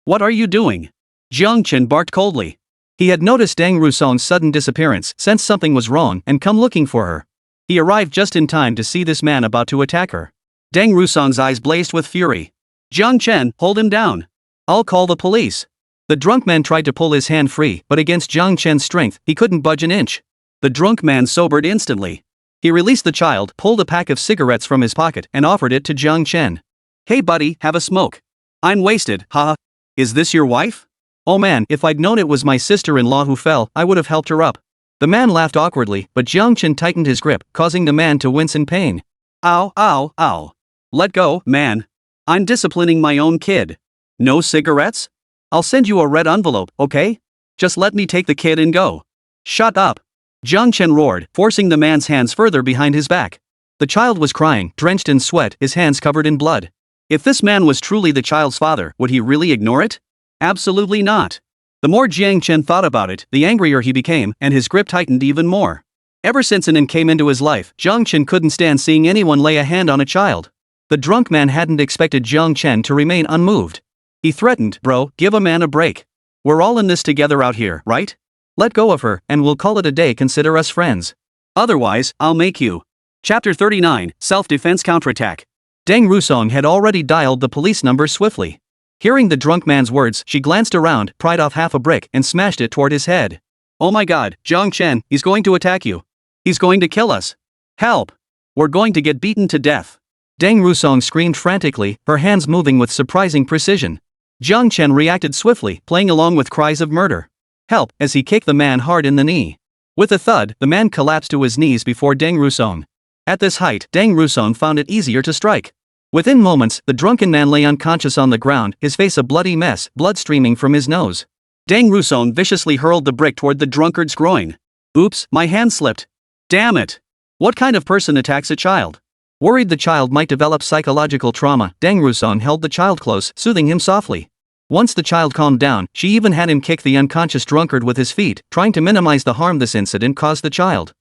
What are you doing? Jiang Chen barked coldly. He had noticed Deng Rusong's sudden disappearance, sensed something was wrong, and come looking for her. He arrived just in time to see this man about to attack her. Deng Rusong's eyes blazed with fury. Jiang Chen, hold him down. I'll call the police. The drunk man tried to pull his hand free, but against Jiang Chen's strength, he couldn't budge an inch. The drunk man sobered instantly. He released the child, pulled a pack of cigarettes from his pocket, and offered it to Jiang Chen. Hey buddy, have a smoke. I'm wasted, haha. Is this your wife? Oh man, if I'd known it was my sister-in-law who fell, I would have helped her up. The man laughed awkwardly, but Jiang Chen tightened his grip, causing the man to wince in pain. Ow. Let go, man. I'm disciplining my own kid. No cigarettes? I'll send you a red envelope, okay? Just let me take the kid and go. Shut up. Jiang Chen roared, forcing the man's hands further behind his back. The child was crying, drenched in sweat, his hands covered in blood. If this man was truly the child's father, would he really ignore it? Absolutely not. The more Jiang Chen thought about it, the angrier he became, and his grip tightened even more. Ever since Anan came into his life, Jiang Chen couldn't stand seeing anyone lay a hand on a child. The drunk man hadn't expected Jiang Chen to remain unmoved. He threatened, "Bro, give a man a break. We're all in this together out here, right? Let go of her, and we'll call it a day, consider us friends. Otherwise, I'll make you." Chapter 39, Self-Defense Counterattack. Deng Rusong had already dialed the police number swiftly. Hearing the drunk man's words, she glanced around, pried off half a brick, and smashed it toward his head. "Oh my god, Jiang Chen, he's going to attack you. He's going to kill us. Help! We're going to get beaten to death." Deng Rusong screamed frantically, her hands moving with surprising precision. Jiang Chen reacted swiftly, playing along with cries of murder. "Help!" as he kicked the man hard in the knee. With a thud, the man collapsed to his knees before Deng Rusong. At this height, Deng Rusong found it easier to strike. Within moments, the drunken man lay unconscious on the ground, his face a bloody mess, blood streaming from his nose. Deng Rusong viciously hurled the brick toward the drunkard's groin. "Oops, my hand slipped. Damn it! What kind of person attacks a child?" Worried the child might develop psychological trauma, Deng Rusong held the child close, soothing him softly. Once the child calmed down, she even had him kick the unconscious drunkard with his feet, trying to minimize the harm this incident caused the child.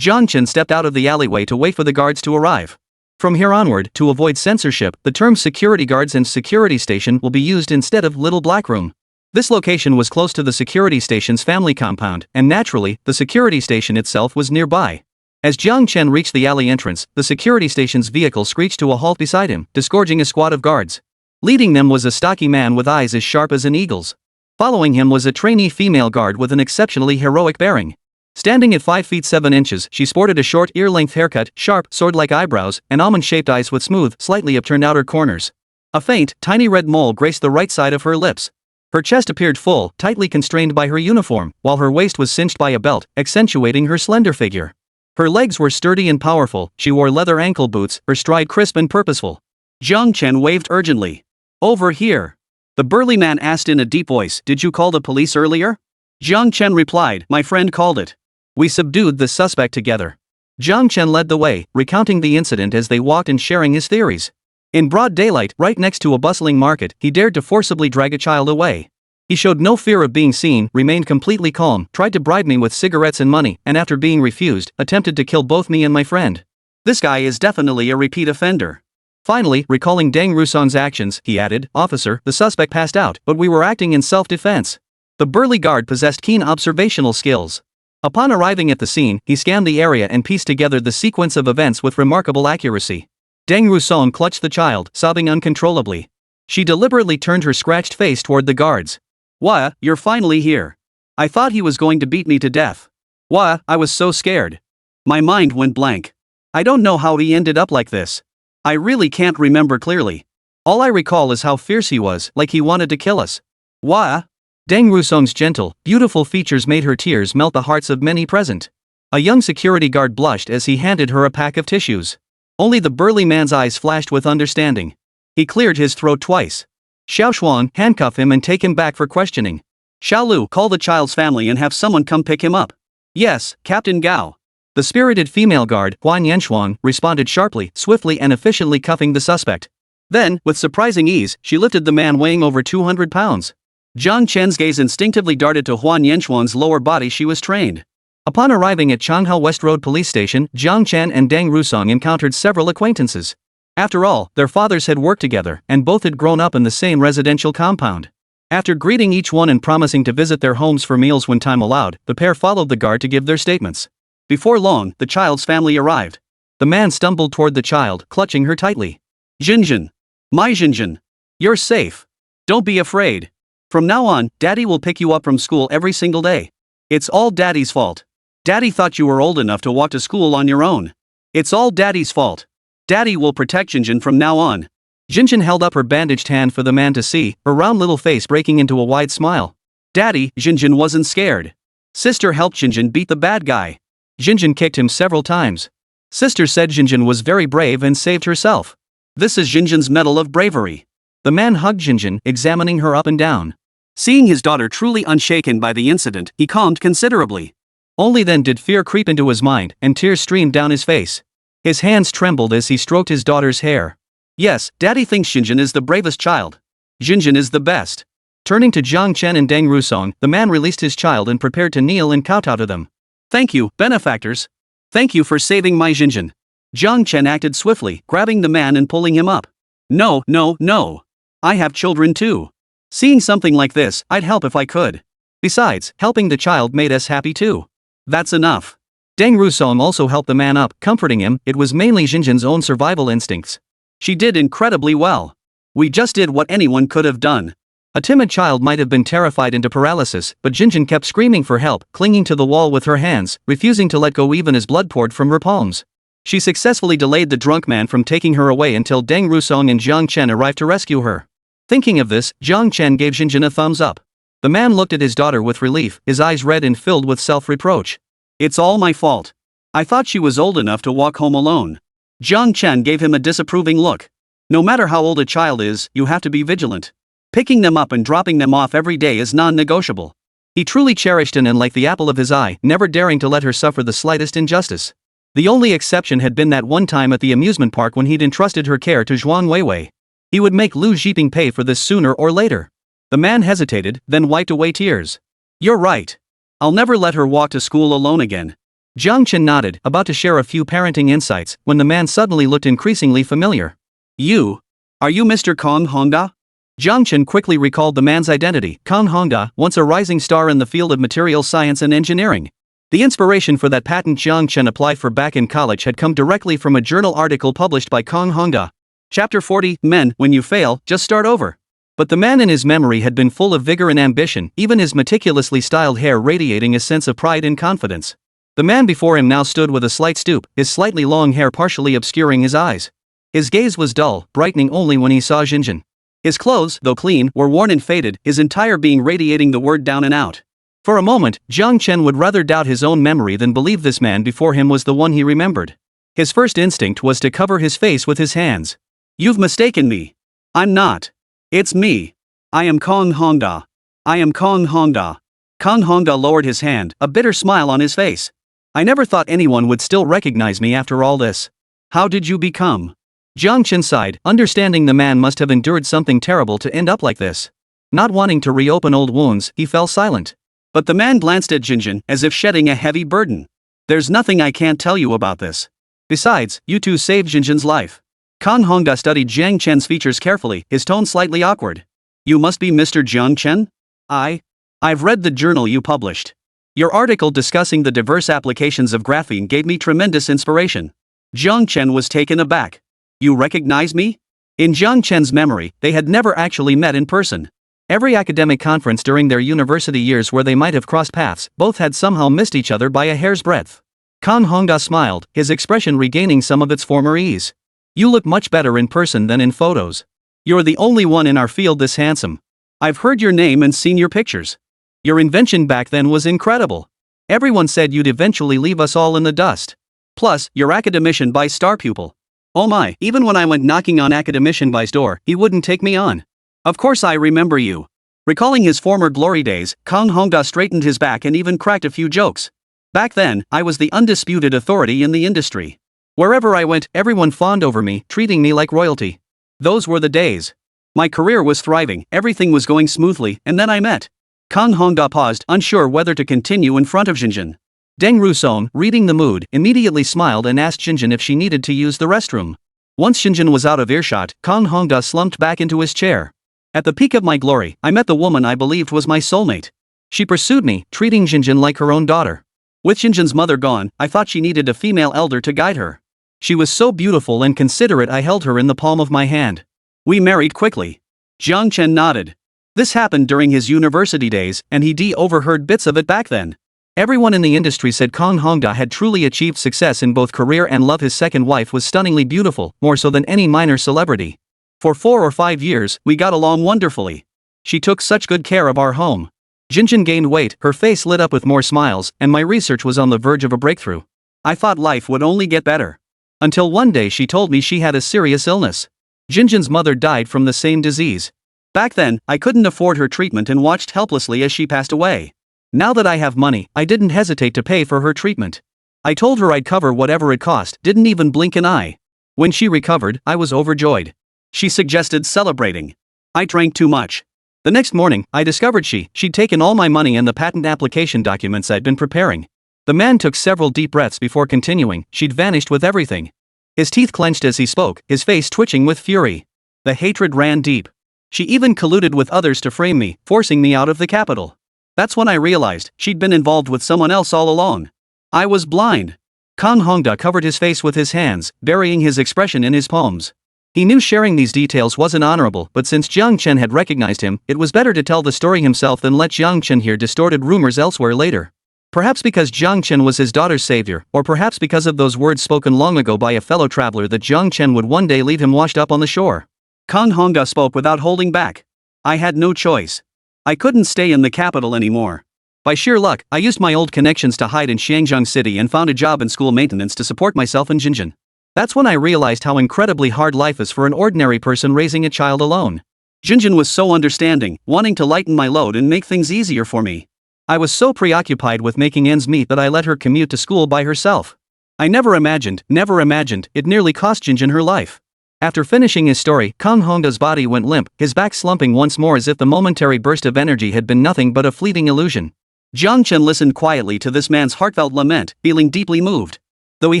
Jiang Chen stepped out of the alleyway to wait for the guards to arrive. From here onward, to avoid censorship, the terms security guards and security station will be used instead of little black room. This location was close to the security station's family compound, and naturally, the security station itself was nearby. As Jiang Chen reached the alley entrance, the security station's vehicle screeched to a halt beside him, disgorging a squad of guards. Leading them was a stocky man with eyes as sharp as an eagle's. Following him was a trainee female guard with an exceptionally heroic bearing. Standing at 5 feet 7 inches, she sported a short, ear-length haircut, sharp, sword-like eyebrows, and almond-shaped eyes with smooth, slightly upturned outer corners. A faint, tiny red mole graced the right side of her lips. Her chest appeared full, tightly constrained by her uniform, while her waist was cinched by a belt, accentuating her slender figure. Her legs were sturdy and powerful, she wore leather ankle boots, her stride crisp and purposeful. Jiang Chen waved urgently. "Over here." The burly man asked in a deep voice, "Did you call the police earlier?" Jiang Chen replied, "My friend called it. We subdued the suspect together." Jiang Chen led the way, recounting the incident as they walked and sharing his theories. In broad daylight, right next to a bustling market, he dared to forcibly drag a child away. He showed no fear of being seen, remained completely calm, tried to bribe me with cigarettes and money, and after being refused, attempted to kill both me and my friend. This guy is definitely a repeat offender. Finally, recalling Deng Rusong's actions, he added, "Officer, the suspect passed out, but we were acting in self-defense." The burly guard possessed keen observational skills. Upon arriving at the scene, he scanned the area and pieced together the sequence of events with remarkable accuracy. Deng Rusong clutched the child, sobbing uncontrollably. She deliberately turned her scratched face toward the guards. "Wah, you're finally here. I thought he was going to beat me to death. Wah, I was so scared. My mind went blank. I don't know how he ended up like this. I really can't remember clearly. All I recall is how fierce he was, like he wanted to kill us. Wah." Deng Rusong's gentle, beautiful features made her tears melt the hearts of many present. A young security guard blushed as he handed her a pack of tissues. Only the burly man's eyes flashed with understanding. He cleared his throat twice. "Xiao Shuang, handcuff him and take him back for questioning. Xiao Lu, call the child's family and have someone come pick him up." "Yes, Captain Gao." The spirited female guard, Huan Yanshuang, responded sharply, swiftly and efficiently cuffing the suspect. Then, with surprising ease, she lifted the man weighing over 200 pounds. Jiang Chen's gaze instinctively darted to Huan Yanshuang's lower body. She was trained. Upon arriving at Changhao West Road Police Station, Jiang Chen and Deng Rusong encountered several acquaintances. After all, their fathers had worked together, and both had grown up in the same residential compound. After greeting each one and promising to visit their homes for meals when time allowed, the pair followed the guard to give their statements. Before long, the child's family arrived. The man stumbled toward the child, clutching her tightly. "Jinjin. My Jinjin. You're safe. Don't be afraid. From now on, Daddy will pick you up from school every single day. It's all Daddy's fault. Daddy thought you were old enough to walk to school on your own. It's all Daddy's fault. Daddy will protect Jinjin from now on." Jinjin held up her bandaged hand for the man to see, her round little face breaking into a wide smile. "Daddy," Jinjin wasn't scared. "Sister helped Jinjin beat the bad guy. Jinjin kicked him several times. Sister said Jinjin was very brave and saved herself. This is Jinjin's medal of bravery." The man hugged Jinjin, examining her up and down. Seeing his daughter truly unshaken by the incident, he calmed considerably. Only then did fear creep into his mind, and tears streamed down his face. His hands trembled as he stroked his daughter's hair. "Yes, Daddy thinks Jinjin is the bravest child. Jinjin is the best." Turning to Jiang Chen and Deng Rusong, the man released his child and prepared to kneel and kowtow to them. "Thank you, benefactors. Thank you for saving my Jinjin. Jiang Chen acted swiftly, grabbing the man and pulling him up. No, no, no. I have children too. Seeing something like this, I'd help if I could. Besides, helping the child made us happy too. That's enough. Deng Rusong also helped the man up, comforting him. It was mainly Jinjin's own survival instincts. She did incredibly well. We just did what anyone could have done. A timid child might have been terrified into paralysis, but Jinjin kept screaming for help, clinging to the wall with her hands, refusing to let go even as blood poured from her palms. She successfully delayed the drunk man from taking her away until Deng Rusong and Jiang Chen arrived to rescue her. Thinking of this, Jiang Chen gave Jinjin a thumbs up. The man looked at his daughter with relief, his eyes red and filled with self-reproach. It's all my fault. I thought she was old enough to walk home alone. Jiang Chen gave him a disapproving look. No matter how old a child is, you have to be vigilant. Picking them up and dropping them off every day is non-negotiable. He truly cherished An like the apple of his eye, never daring to let her suffer the slightest injustice. The only exception had been that one time at the amusement park when he'd entrusted her care to Zhuang Weiwei. He would make Lu Zhiping pay for this sooner or later. The man hesitated, then wiped away tears. You're right. I'll never let her walk to school alone again. Jiang Chen nodded, about to share a few parenting insights, when the man suddenly looked increasingly familiar. Are you Mr. Kong Hongda? Jiang Chen quickly recalled the man's identity. Kong Hongda, once a rising star in the field of material science and engineering. The inspiration for that patent Jiang Chen applied for back in college had come directly from a journal article published by Kong Hongda. Chapter 40, Men, when you fail, just start over. But the man in his memory had been full of vigor and ambition, even his meticulously styled hair radiating a sense of pride and confidence. The man before him now stood with a slight stoop, his slightly long hair partially obscuring his eyes. His gaze was dull, brightening only when he saw Jinjin. His clothes, though clean, were worn and faded, his entire being radiating the word down and out. For a moment, Jiang Chen would rather doubt his own memory than believe this man before him was the one he remembered. His first instinct was to cover his face with his hands. You've mistaken me. I'm not. It's me. I am Kong Hongda. I am Kong Hongda. Kong Hongda lowered his hand, a bitter smile on his face. I never thought anyone would still recognize me after all this. How did you become? Jiang Chen sighed, understanding the man must have endured something terrible to end up like this. Not wanting to reopen old wounds, he fell silent. But the man glanced at Jinjin, as if shedding a heavy burden. There's nothing I can't tell you about this. Besides, you two saved Jinjin's life. Kong Hongda studied Jiang Chen's features carefully, his tone slightly awkward. You must be Mr. Jiang Chen? I've read the journal you published. Your article discussing the diverse applications of graphene gave me tremendous inspiration. Jiang Chen was taken aback. You recognize me? In Jiang Chen's memory, they had never actually met in person. Every academic conference during their university years where they might have crossed paths, both had somehow missed each other by a hair's breadth. Kong Hongda smiled, his expression regaining some of its former ease. You look much better in person than in photos. You're the only one in our field this handsome. I've heard your name and seen your pictures. Your invention back then was incredible. Everyone said you'd eventually leave us all in the dust. Plus, you're academician Bai's star pupil. Oh my, even when I went knocking on academician Bai's door, he wouldn't take me on. Of course I remember you. Recalling his former glory days, Kong Hongda straightened his back and even cracked a few jokes. Back then, I was the undisputed authority in the industry. Wherever I went, everyone fawned over me, treating me like royalty. Those were the days. My career was thriving, everything was going smoothly, and then I met. Kong Hongda paused, unsure whether to continue in front of Jinjin. Deng Rusong, reading the mood, immediately smiled and asked Jinjin if she needed to use the restroom. Once Jinjin was out of earshot, Kong Hongda slumped back into his chair. At the peak of my glory, I met the woman I believed was my soulmate. She pursued me, treating Jinjin like her own daughter. With Jinjin's mother gone, I thought she needed a female elder to guide her. She was so beautiful and considerate I held her in the palm of my hand. We married quickly. Jiang Chen nodded. This happened during his university days, and he overheard bits of it back then. Everyone in the industry said Kong Hongda had truly achieved success in both career and love. His second wife was stunningly beautiful, more so than any minor celebrity. For 4 or 5 years, we got along wonderfully. She took such good care of our home. Jinjin gained weight, her face lit up with more smiles, and my research was on the verge of a breakthrough. I thought life would only get better. Until one day she told me she had a serious illness. Jinjin's mother died from the same disease. Back then, I couldn't afford her treatment and watched helplessly as she passed away. Now that I have money, I didn't hesitate to pay for her treatment. I told her I'd cover whatever it cost, didn't even blink an eye. When she recovered, I was overjoyed. She suggested celebrating. I drank too much. The next morning, I discovered she'd taken all my money and the patent application documents I'd been preparing. The man took several deep breaths before continuing. She'd vanished with everything. His teeth clenched as he spoke, his face twitching with fury. The hatred ran deep. She even colluded with others to frame me, forcing me out of the capital. That's when I realized she'd been involved with someone else all along. I was blind. Kang Hongda covered his face with his hands, burying his expression in his palms. He knew sharing these details wasn't honorable, but since Jiang Chen had recognized him, it was better to tell the story himself than let Jiang Chen hear distorted rumors elsewhere later. Perhaps because Jiang Chen was his daughter's savior, or perhaps because of those words spoken long ago by a fellow traveler that Jiang Chen would one day leave him washed up on the shore. Kang Hongda spoke without holding back. I had no choice. I couldn't stay in the capital anymore. By sheer luck, I used my old connections to hide in Xiangjiang City and found a job in school maintenance to support myself and Jinjin. That's when I realized how incredibly hard life is for an ordinary person raising a child alone. Jinjin was so understanding, wanting to lighten my load and make things easier for me. I was so preoccupied with making ends meet that I let her commute to school by herself. I never imagined, it nearly cost Jinjin her life. After finishing his story, Kang Hongda's body went limp, his back slumping once more as if the momentary burst of energy had been nothing but a fleeting illusion. Jiang Chen listened quietly to this man's heartfelt lament, feeling deeply moved. Though he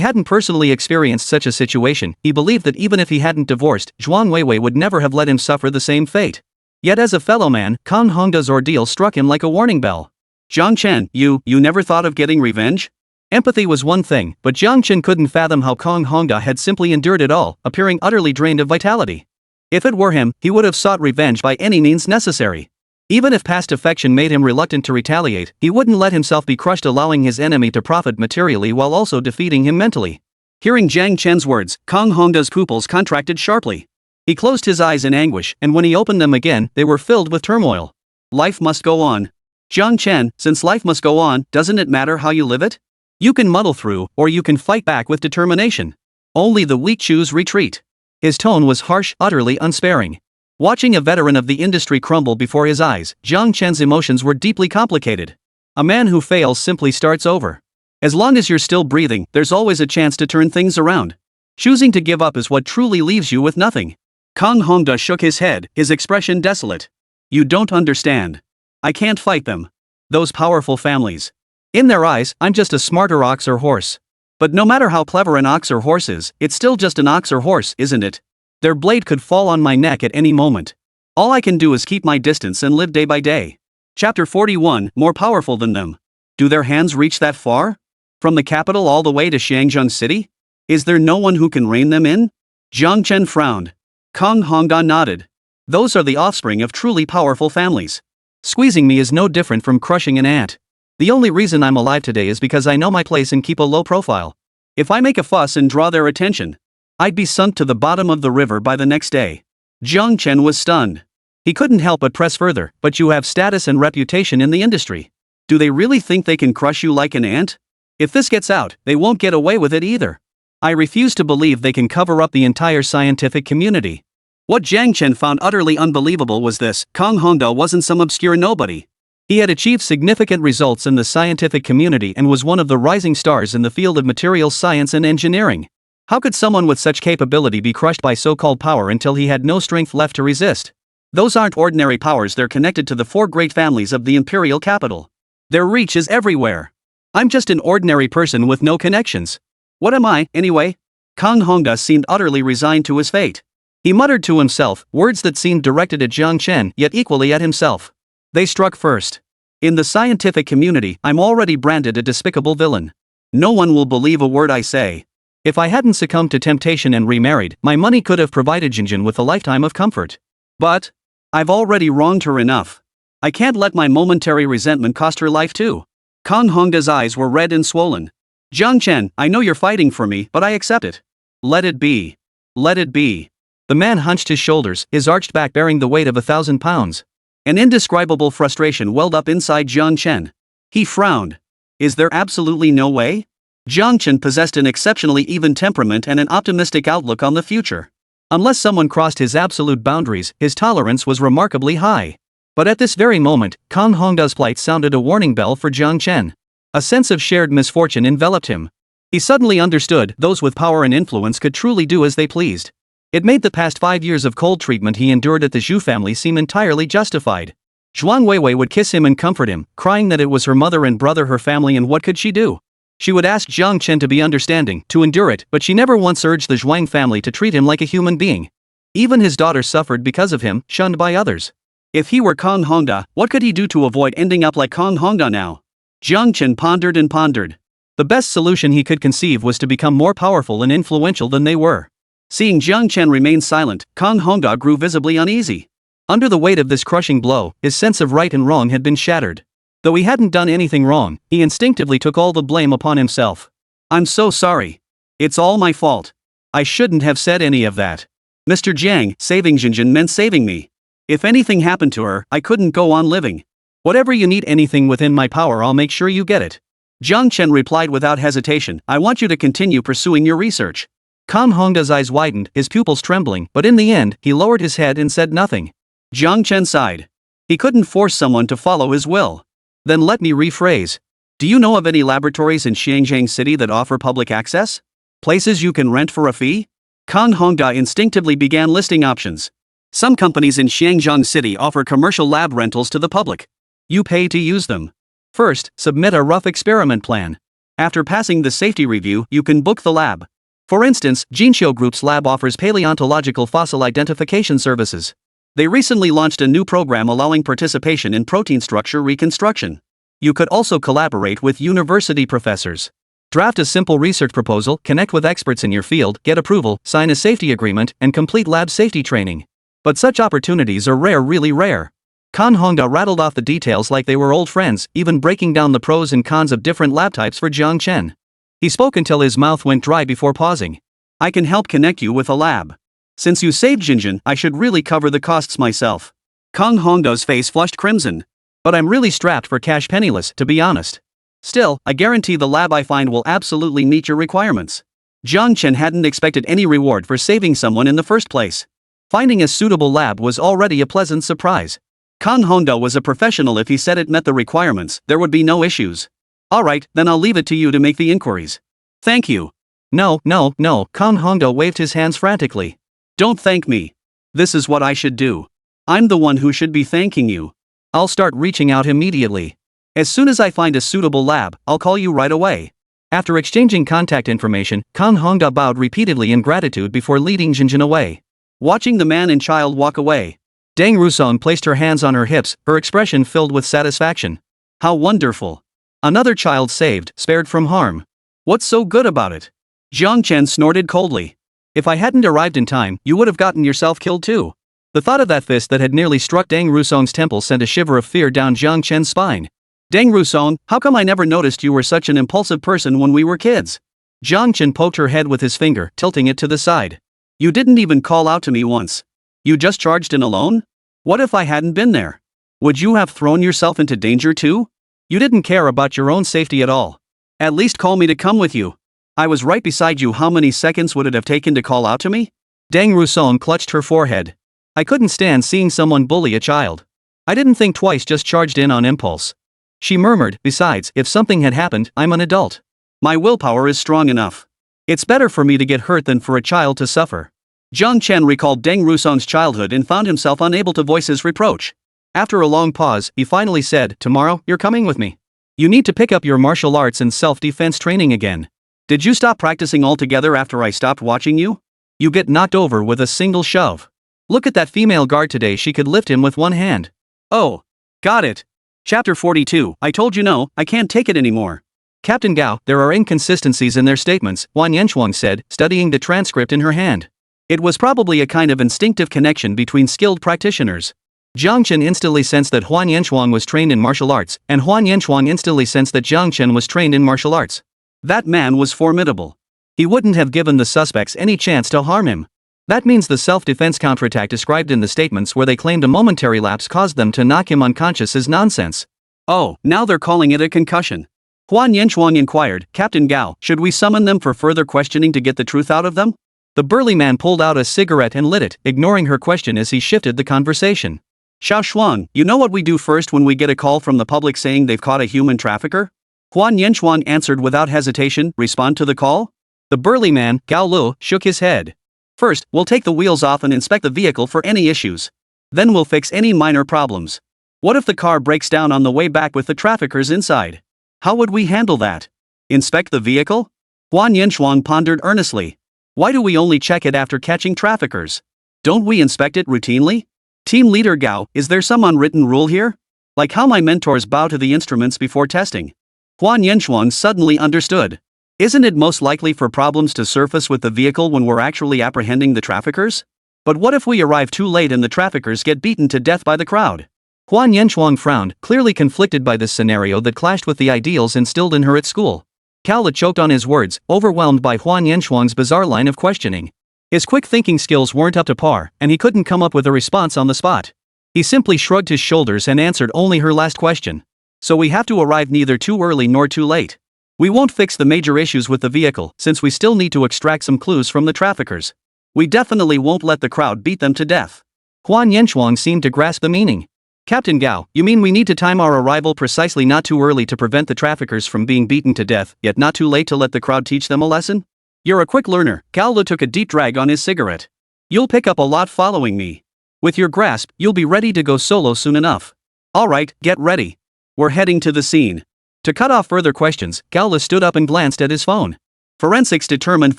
hadn't personally experienced such a situation, he believed that even if he hadn't divorced, Zhuang Weiwei would never have let him suffer the same fate. Yet as a fellow man, Kang Hongda's ordeal struck him like a warning bell. Jiang Chen, you never thought of getting revenge? Empathy was one thing, but Jiang Chen couldn't fathom how Kang Hongda had simply endured it all, appearing utterly drained of vitality. If it were him, he would have sought revenge by any means necessary. Even if past affection made him reluctant to retaliate, he wouldn't let himself be crushed, allowing his enemy to profit materially while also defeating him mentally. Hearing Jiang Chen's words, Kang Hongda's pupils contracted sharply. He closed his eyes in anguish, and when he opened them again, they were filled with turmoil. Life must go on. Jiang Chen, since life must go on, doesn't it matter how you live it? You can muddle through, or you can fight back with determination. Only the weak choose retreat. His tone was harsh, utterly unsparing. Watching a veteran of the industry crumble before his eyes, Jiang Chen's emotions were deeply complicated. A man who fails simply starts over. As long as you're still breathing, there's always a chance to turn things around. Choosing to give up is what truly leaves you with nothing. Kang Hongda shook his head, his expression desolate. You don't understand. I can't fight them. Those powerful families. In their eyes, I'm just a smarter ox or horse. But no matter how clever an ox or horse is, it's still just an ox or horse, isn't it? Their blade could fall on my neck at any moment. All I can do is keep my distance and live day by day. Chapter 41, more powerful than them. Do their hands reach that far? From the capital all the way to Xiangjiang City? Is there no one who can rein them in? Jiang Chen frowned. Kang Hongda nodded. Those are the offspring of truly powerful families. Squeezing me is no different from crushing an ant. The only reason I'm alive today is because I know my place and keep a low profile. If I make a fuss and draw their attention, I'd be sunk to the bottom of the river by the next day. Jiang Chen was stunned. He couldn't help but press further, but you have status and reputation in the industry. Do they really think they can crush you like an ant? If this gets out, they won't get away with it either. I refuse to believe they can cover up the entire scientific community. What Jiang Chen found utterly unbelievable was this: Kang Hongda wasn't some obscure nobody. He had achieved significant results in the scientific community and was one of the rising stars in the field of materials science and engineering. How could someone with such capability be crushed by so-called power until he had no strength left to resist? Those aren't ordinary powers, they're connected to the four great families of the imperial capital. Their reach is everywhere. I'm just an ordinary person with no connections. What am I, anyway? Kang Hongda seemed utterly resigned to his fate. He muttered to himself, words that seemed directed at Jiang Chen, yet equally at himself. They struck first. In the scientific community, I'm already branded a despicable villain. No one will believe a word I say. If I hadn't succumbed to temptation and remarried, my money could have provided Jinjin with a lifetime of comfort. But I've already wronged her enough. I can't let my momentary resentment cost her life too. Kang Hongda's eyes were red and swollen. Jiang Chen, I know you're fighting for me, but I accept it. Let it be. Let it be. The man hunched his shoulders, his arched back bearing the weight of 1,000 pounds. An indescribable frustration welled up inside Jiang Chen. He frowned. Is there absolutely no way? Jiang Chen possessed an exceptionally even temperament and an optimistic outlook on the future. Unless someone crossed his absolute boundaries, his tolerance was remarkably high. But at this very moment, Kang Hongda's plight sounded a warning bell for Jiang Chen. A sense of shared misfortune enveloped him. He suddenly understood those with power and influence could truly do as they pleased. It made the past 5 years of cold treatment he endured at the Zhu family seem entirely justified. Zhuang Weiwei would kiss him and comfort him, crying that it was her mother and brother, her family, and what could she do? She would ask Jiang Chen to be understanding, to endure it, but she never once urged the Zhuang family to treat him like a human being. Even his daughter suffered because of him, shunned by others. If he were Kang Hongda, what could he do to avoid ending up like Kang Hongda now? Jiang Chen pondered and pondered. The best solution he could conceive was to become more powerful and influential than they were. Seeing Jiang Chen remain silent, Kang Hongda grew visibly uneasy. Under the weight of this crushing blow, his sense of right and wrong had been shattered. Though he hadn't done anything wrong, he instinctively took all the blame upon himself. I'm so sorry. It's all my fault. I shouldn't have said any of that. Mr. Jiang, saving Jinjin meant saving me. If anything happened to her, I couldn't go on living. Whatever you need, anything within my power, I'll make sure you get it. Jiang Chen replied without hesitation, I want you to continue pursuing your research. Kang Hongda's eyes widened, his pupils trembling, but in the end, he lowered his head and said nothing. Jiang Chen sighed. He couldn't force someone to follow his will. Then let me rephrase. Do you know of any laboratories in Xiangjiang City that offer public access? Places you can rent for a fee? Kang Hongda instinctively began listing options. Some companies in Xiangjiang City offer commercial lab rentals to the public. You pay to use them. First, submit a rough experiment plan. After passing the safety review, you can book the lab. For instance, Jinxiu Group's lab offers paleontological fossil identification services. They recently launched a new program allowing participation in protein structure reconstruction. You could also collaborate with university professors. Draft a simple research proposal, connect with experts in your field, get approval, sign a safety agreement, and complete lab safety training. But such opportunities are rare, really rare. Kang Hongda rattled off the details like they were old friends, even breaking down the pros and cons of different lab types for Jiang Chen. He spoke until his mouth went dry before pausing. I can help connect you with a lab. Since you saved Jinjin, I should really cover the costs myself. Kang Hongda's face flushed crimson. But I'm really strapped for cash, penniless, to be honest. Still, I guarantee the lab I find will absolutely meet your requirements. Jiang Chen hadn't expected any reward for saving someone in the first place. Finding a suitable lab was already a pleasant surprise. Kang Hongda was a professional. If he said it met the requirements, there would be no issues. Alright, then I'll leave it to you to make the inquiries. Thank you. No, Kang Hongda waved his hands frantically. Don't thank me. This is what I should do. I'm the one who should be thanking you. I'll start reaching out immediately. As soon as I find a suitable lab, I'll call you right away. After exchanging contact information, Kang Hongda bowed repeatedly in gratitude before leading Jinjin away. Watching the man and child walk away, Deng Rusong placed her hands on her hips, her expression filled with satisfaction. How wonderful. Another child saved, spared from harm. What's so good about it? Jiang Chen snorted coldly. If I hadn't arrived in time, you would have gotten yourself killed too. The thought of that fist that had nearly struck Deng Rusong's temple sent a shiver of fear down Jiang Chen's spine. Deng Rusong, how come I never noticed you were such an impulsive person when we were kids? Jiang Chen poked her head with his finger, tilting it to the side. You didn't even call out to me once. You just charged in alone? What if I hadn't been there? Would you have thrown yourself into danger too? You didn't care about your own safety at all. At least call me to come with you. I was right beside you. How many seconds would it have taken to call out to me? Deng Rusong clutched her forehead. I couldn't stand seeing someone bully a child. I didn't think twice, just charged in on impulse. She murmured, besides, if something had happened, I'm an adult. My willpower is strong enough. It's better for me to get hurt than for a child to suffer. Jiang Chen recalled Deng Rusong's childhood and found himself unable to voice his reproach. After a long pause, he finally said, Tomorrow, you're coming with me. You need to pick up your martial arts and self-defense training again. Did you stop practicing altogether after I stopped watching you? You get knocked over with a single shove. Look at that female guard today, she could lift him with one hand. Oh. Got it. Chapter 42, I told you no, I can't take it anymore. Captain Gao, there are inconsistencies in their statements, Huan Yanchuang said, studying the transcript in her hand. It was probably a kind of instinctive connection between skilled practitioners. Jiang Chen instantly sensed that Huan Yanchuang was trained in martial arts, and Huan Yanchuang instantly sensed that Jiang Chen was trained in martial arts. That man was formidable. He wouldn't have given the suspects any chance to harm him. That means the self-defense counterattack described in the statements where they claimed a momentary lapse caused them to knock him unconscious is nonsense. Oh, now they're calling it a concussion. Huan Yanchuang inquired, Captain Gao, should we summon them for further questioning to get the truth out of them? The burly man pulled out a cigarette and lit it, ignoring her question as he shifted the conversation. Xiao Shuang, you know what we do first when we get a call from the public saying they've caught a human trafficker? Huan Yanchuang answered without hesitation, respond to the call? The burly man, Gao Lu, shook his head. First, we'll take the wheels off and inspect the vehicle for any issues. Then we'll fix any minor problems. What if the car breaks down on the way back with the traffickers inside? How would we handle that? Inspect the vehicle? Huan Yenshuang pondered earnestly. Why do we only check it after catching traffickers? Don't we inspect it routinely? Team leader Gao, is there some unwritten rule here? Like how my mentors bow to the instruments before testing? Huan Yenshuang suddenly understood. Isn't it most likely for problems to surface with the vehicle when we're actually apprehending the traffickers? But what if we arrive too late and the traffickers get beaten to death by the crowd? Huan Yenshuang frowned, clearly conflicted by this scenario that clashed with the ideals instilled in her at school. Kaola choked on his words, overwhelmed by Huan Yenshuang's bizarre line of questioning. His quick thinking skills weren't up to par, and he couldn't come up with a response on the spot. He simply shrugged his shoulders and answered only her last question. So we have to arrive neither too early nor too late. We won't fix the major issues with the vehicle, since we still need to extract some clues from the traffickers. We definitely won't let the crowd beat them to death. Huan Yenshuang seemed to grasp the meaning. Captain Gao, you mean we need to time our arrival precisely not too early to prevent the traffickers from being beaten to death, yet not too late to let the crowd teach them a lesson? You're a quick learner. Kaola took a deep drag on his cigarette. You'll pick up a lot following me. With your grasp, you'll be ready to go solo soon enough. Alright, get ready. We're heading to the scene. To cut off further questions, Kaola stood up and glanced at his phone. Forensics determined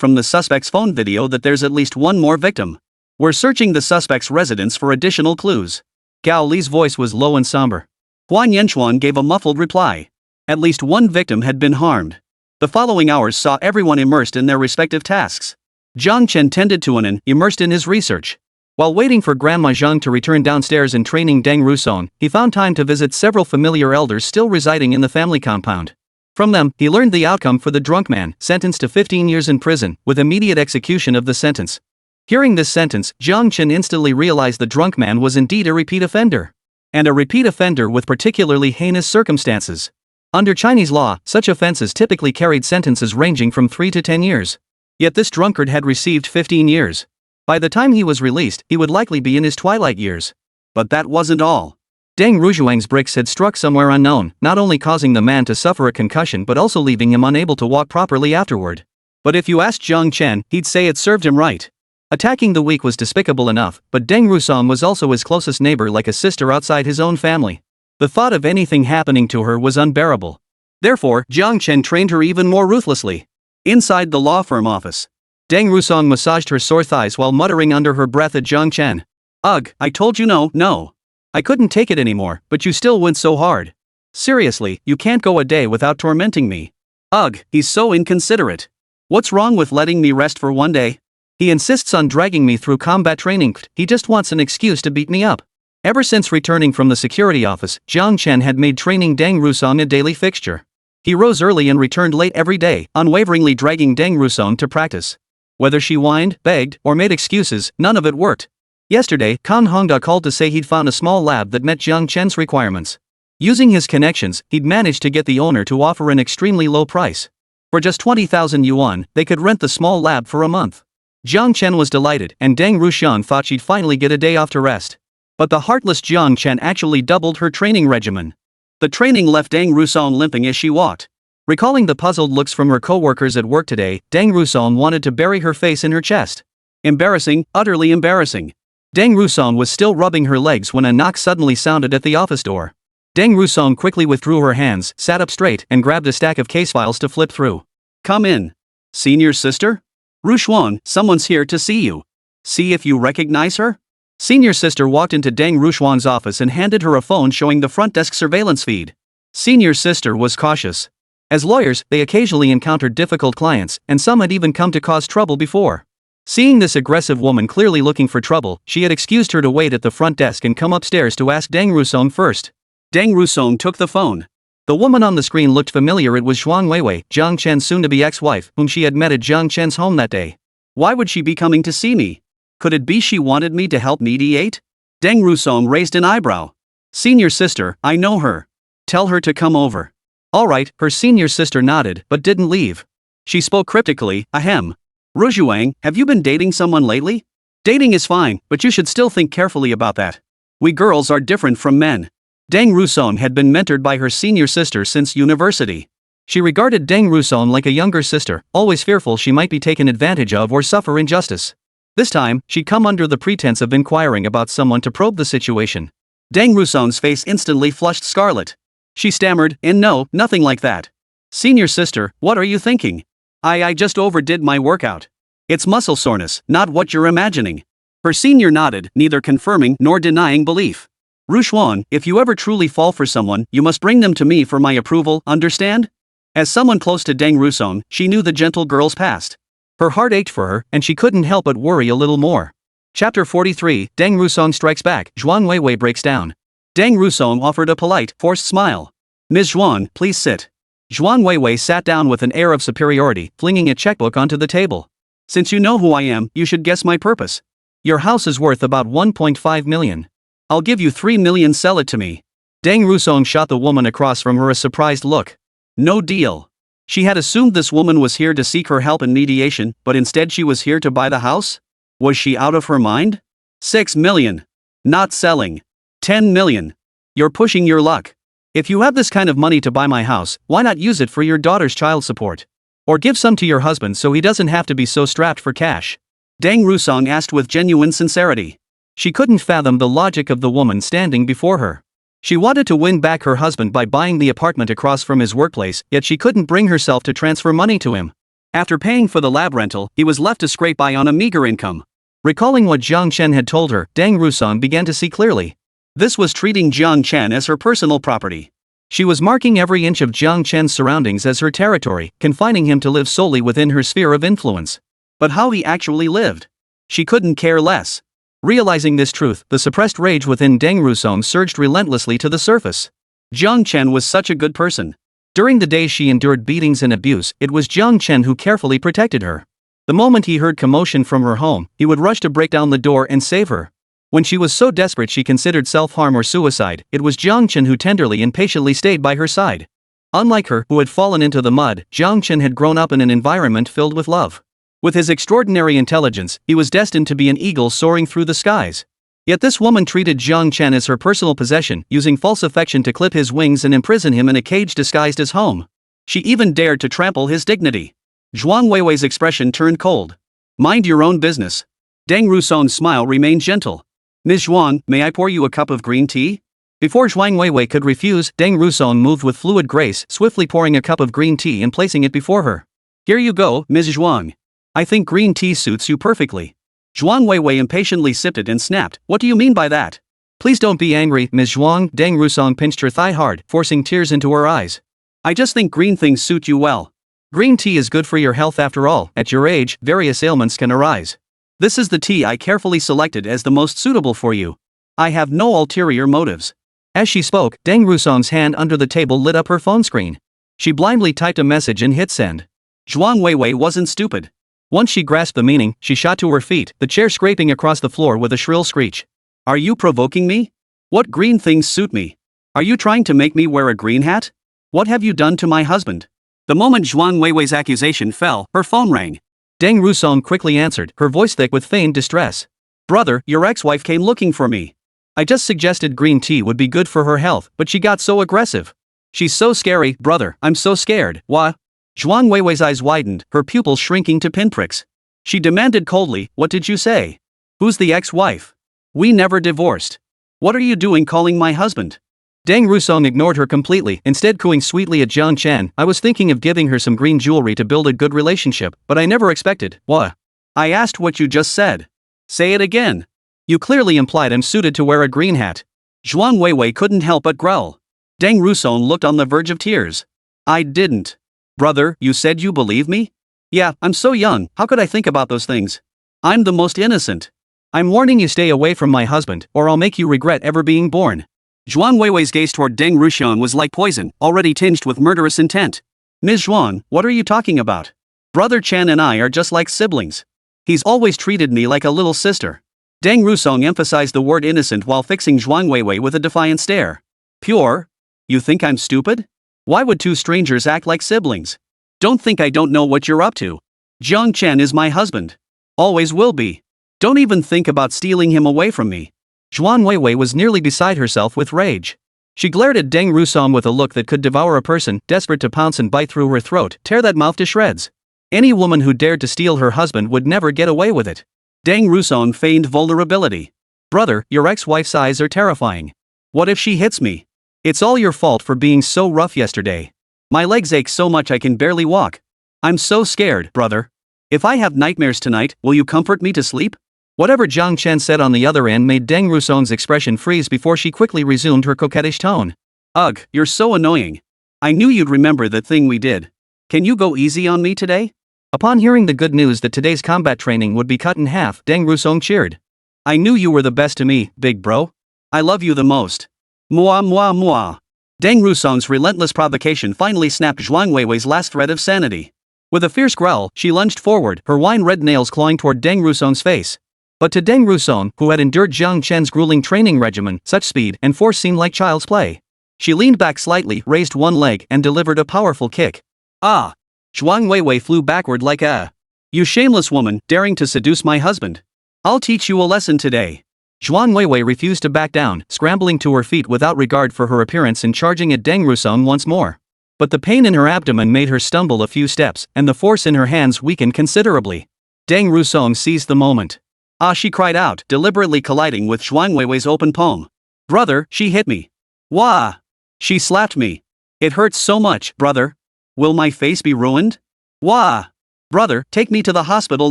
from the suspect's phone video that there's at least one more victim. We're searching the suspect's residence for additional clues. Gao Li's voice was low and somber. Huan Yenshuang gave a muffled reply. At least one victim had been harmed. The following hours saw everyone immersed in their respective tasks. Zhang Chen tended to Anan, immersed in his research. While waiting for Grandma Zhang to return downstairs and training Deng Rusong, he found time to visit several familiar elders still residing in the family compound. From them, he learned the outcome for the drunk man, sentenced to 15 years in prison, with immediate execution of the sentence. Hearing this sentence, Zhang Chen instantly realized the drunk man was indeed a repeat offender. And a repeat offender with particularly heinous circumstances. Under Chinese law, such offenses typically carried sentences ranging from 3 to 10 years. Yet this drunkard had received 15 years. By the time he was released, he would likely be in his twilight years. But that wasn't all. Deng Rujuang's bricks had struck somewhere unknown, not only causing the man to suffer a concussion but also leaving him unable to walk properly afterward. But if you asked Zhang Chen, he'd say it served him right. Attacking the weak was despicable enough, but Deng Rusong was also his closest neighbor, like a sister outside his own family. The thought of anything happening to her was unbearable. Therefore, Zhang Chen trained her even more ruthlessly. Inside the law firm office, Deng Rusong massaged her sore thighs while muttering under her breath at Zhang Chen. Ugh, I told you no. I couldn't take it anymore, but you still went so hard. Seriously, you can't go a day without tormenting me. Ugh, he's so inconsiderate. What's wrong with letting me rest for one day? He insists on dragging me through combat training. He just wants an excuse to beat me up. Ever since returning from the security office, Zhang Chen had made training Deng Rusong a daily fixture. He rose early and returned late every day, unwaveringly dragging Deng Rusong to practice. Whether she whined, begged, or made excuses, none of it worked. Yesterday, Kang Hongda called to say he'd found a small lab that met Zhang Chen's requirements. Using his connections, he'd managed to get the owner to offer an extremely low price. For just 20,000 yuan, they could rent the small lab for a month. Zhang Chen was delighted, and Deng Rusong thought she'd finally get a day off to rest. But the heartless Zhang Chen actually doubled her training regimen. The training left Deng Rusong limping as she walked. Recalling the puzzled looks from her co-workers at work today, Deng Rusong wanted to bury her face in her chest. Embarrassing, utterly embarrassing. Deng Rusong was still rubbing her legs when a knock suddenly sounded at the office door. Deng Rusong quickly withdrew her hands, sat up straight, and grabbed a stack of case files to flip through. Come in. Senior sister? Rushuan, someone's here to see you. See if you recognize her? Senior sister walked into Deng Rushuan's office and handed her a phone showing the front desk surveillance feed. Senior sister was cautious. As lawyers, they occasionally encountered difficult clients, and some had even come to cause trouble before. Seeing this aggressive woman clearly looking for trouble, she had excused her to wait at the front desk and come upstairs to ask Deng Rusong first. Deng Rusong took the phone. The woman on the screen looked familiar. It was Zhuang Weiwei, Zhang Chen's soon-to-be ex-wife, whom she had met at Zhang Chen's home that day. Why would she be coming to see me? Could it be she wanted me to help mediate? Deng Rusong raised an eyebrow. Senior sister, I know her. Tell her to come over. Alright, her senior sister nodded, but didn't leave. She spoke cryptically, ahem. Rujuang, have you been dating someone lately? Dating is fine, but you should still think carefully about that. We girls are different from men. Deng Rusong had been mentored by her senior sister since university. She regarded Deng Rusong like a younger sister, always fearful she might be taken advantage of or suffer injustice. This time, she'd come under the pretense of inquiring about someone to probe the situation. Deng Rusong's face instantly flushed scarlet. She stammered, no, nothing like that. Senior sister, what are you thinking? I just overdid my workout. It's muscle soreness, not what you're imagining. Her senior nodded, neither confirming nor denying belief. Rushuan, if you ever truly fall for someone, you must bring them to me for my approval, understand? As someone close to Deng Rusong, she knew the gentle girl's past. Her heart ached for her, and she couldn't help but worry a little more. Chapter 43, Deng Rusong strikes back, Zhuang Weiwei breaks down. Deng Rusong offered a polite, forced smile. Ms. Zhuang, please sit. Zhuang Weiwei sat down with an air of superiority, flinging a checkbook onto the table. Since you know who I am, you should guess my purpose. Your house is worth about 1.5 million. I'll give you 3 million, sell it to me. Deng Rusong shot the woman across from her a surprised look. No deal. She had assumed this woman was here to seek her help in mediation, but instead she was here to buy the house? Was she out of her mind? 6 million. Not selling. 10 million. You're pushing your luck. If you have this kind of money to buy my house, why not use it for your daughter's child support? Or give some to your husband so he doesn't have to be so strapped for cash. Deng Rusong asked with genuine sincerity. She couldn't fathom the logic of the woman standing before her. She wanted to win back her husband by buying the apartment across from his workplace, yet she couldn't bring herself to transfer money to him. After paying for the lab rental, he was left to scrape by on a meager income. Recalling what Jiang Chen had told her, Deng Rusong began to see clearly. This was treating Jiang Chen as her personal property. She was marking every inch of Jiang Chen's surroundings as her territory, confining him to live solely within her sphere of influence. But how he actually lived? She couldn't care less. Realizing this truth, the suppressed rage within Deng Rusong surged relentlessly to the surface. Jiang Chen was such a good person. During the days she endured beatings and abuse, it was Jiang Chen who carefully protected her. The moment he heard commotion from her home, he would rush to break down the door and save her. When she was so desperate she considered self-harm or suicide, it was Jiang Chen who tenderly and patiently stayed by her side. Unlike her, who had fallen into the mud, Jiang Chen had grown up in an environment filled with love. With his extraordinary intelligence, he was destined to be an eagle soaring through the skies. Yet this woman treated Jiang Chen as her personal possession, using false affection to clip his wings and imprison him in a cage disguised as home. She even dared to trample his dignity. Zhuang Weiwei's expression turned cold. Mind your own business. Deng Rusong's smile remained gentle. Ms. Zhuang, may I pour you a cup of green tea? Before Zhuang Weiwei could refuse, Deng Rusong moved with fluid grace, swiftly pouring a cup of green tea and placing it before her. Here you go, Ms. Zhuang. I think green tea suits you perfectly. Zhuang Weiwei impatiently sipped it and snapped, what do you mean by that? Please don't be angry, Ms. Zhuang. Deng Rusong pinched her thigh hard, forcing tears into her eyes. I just think green things suit you well. Green tea is good for your health after all. At your age, various ailments can arise. This is the tea I carefully selected as the most suitable for you. I have no ulterior motives. As she spoke, Deng Rusong's hand under the table lit up her phone screen. She blindly typed a message and hit send. Zhuang Weiwei wasn't stupid. Once she grasped the meaning, she shot to her feet, the chair scraping across the floor with a shrill screech. Are you provoking me? What green things suit me? Are you trying to make me wear a green hat? What have you done to my husband? The moment Zhuang Weiwei's accusation fell, her phone rang. Deng Rusong quickly answered, her voice thick with feigned distress. Brother, your ex-wife came looking for me. I just suggested green tea would be good for her health, but she got so aggressive. She's so scary, brother, I'm so scared. What? Zhuang Weiwei's eyes widened, her pupils shrinking to pinpricks. She demanded coldly, what did you say? Who's the ex-wife? We never divorced. What are you doing calling my husband? Deng Rusong ignored her completely, instead cooing sweetly at Jiang Chen. I was thinking of giving her some green jewelry to build a good relationship, but I never expected. What? I asked what you just said. Say it again. You clearly implied I'm suited to wear a green hat. Zhuang Weiwei couldn't help but growl. Deng Rusong looked on the verge of tears. I didn't. Brother, you said you believe me? Yeah, I'm so young, how could I think about those things? I'm the most innocent. I'm warning you, stay away from my husband, or I'll make you regret ever being born. Zhuang Weiwei's gaze toward Deng Rusong was like poison, already tinged with murderous intent. Ms. Zhuang, what are you talking about? Brother Chen and I are just like siblings. He's always treated me like a little sister. Deng Rusong emphasized the word innocent while fixing Zhuang Weiwei with a defiant stare. Pure? You think I'm stupid? Why would two strangers act like siblings? Don't think I don't know what you're up to. Jiang Chen is my husband. Always will be. Don't even think about stealing him away from me. Zhuang Weiwei was nearly beside herself with rage. She glared at Deng Rusong with a look that could devour a person, desperate to pounce and bite through her throat, tear that mouth to shreds. Any woman who dared to steal her husband would never get away with it. Deng Rusong feigned vulnerability. Brother, your ex-wife's eyes are terrifying. What if she hits me? It's all your fault for being so rough yesterday. My legs ache so much I can barely walk. I'm so scared, brother. If I have nightmares tonight, will you comfort me to sleep? Whatever Jiang Chen said on the other end made Deng Rusong's expression freeze before she quickly resumed her coquettish tone. Ugh, you're so annoying. I knew you'd remember the thing we did. Can you go easy on me today? Upon hearing the good news that today's combat training would be cut in half, Deng Rusong cheered. I knew you were the best to me, big bro. I love you the most. Mwah mwah mwah. Deng Rusong's relentless provocation finally snapped Zhuang Weiwei's last thread of sanity. With a fierce growl, she lunged forward, her wine-red nails clawing toward Deng Rusong's face. But to Deng Rusong, who had endured Jiang Chen's grueling training regimen, such speed and force seemed like child's play. She leaned back slightly, raised one leg, and delivered a powerful kick. Ah! Zhuang Weiwei flew backward like a... You shameless woman, daring to seduce my husband. I'll teach you a lesson today. Zhuang Weiwei refused to back down, scrambling to her feet without regard for her appearance and charging at Deng Rusong once more. But the pain in her abdomen made her stumble a few steps, and the force in her hands weakened considerably. Deng Rusong seized the moment. Ah, she cried out, deliberately colliding with Zhuang Weiwei's open palm. Brother, she hit me. Wah! She slapped me. It hurts so much, brother. Will my face be ruined? Wah! Brother, take me to the hospital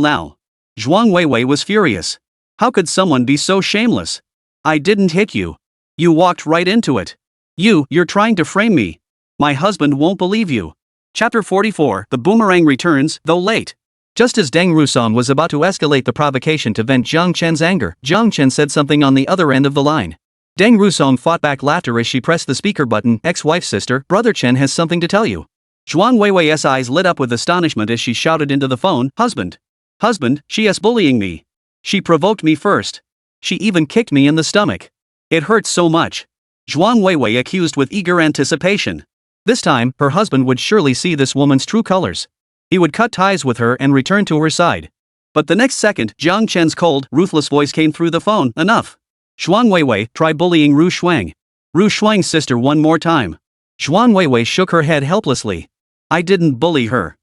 now. Zhuang Weiwei was furious. How could someone be so shameless? I didn't hit you. You walked right into it. You're trying to frame me. My husband won't believe you. Chapter 44, The Boomerang Returns, though late. Just as Deng Rusong was about to escalate the provocation to vent Jiang Chen's anger, Jiang Chen said something on the other end of the line. Deng Rusong fought back laughter as she pressed the speaker button. Ex-wife's sister, Brother Chen has something to tell you. Zhuang Weiwei's eyes lit up with astonishment as she shouted into the phone, Husband! Husband, she is bullying me. She provoked me first. She even kicked me in the stomach. It hurts so much. Zhuang Weiwei accused with eager anticipation. This time, her husband would surely see this woman's true colors. He would cut ties with her and return to her side. But the next second, Jiang Chen's cold, ruthless voice came through the phone. Enough. Zhuang Weiwei, try bullying Ru Shuang. Ru Shuang's sister one more time. Zhuang Weiwei shook her head helplessly. I didn't bully her.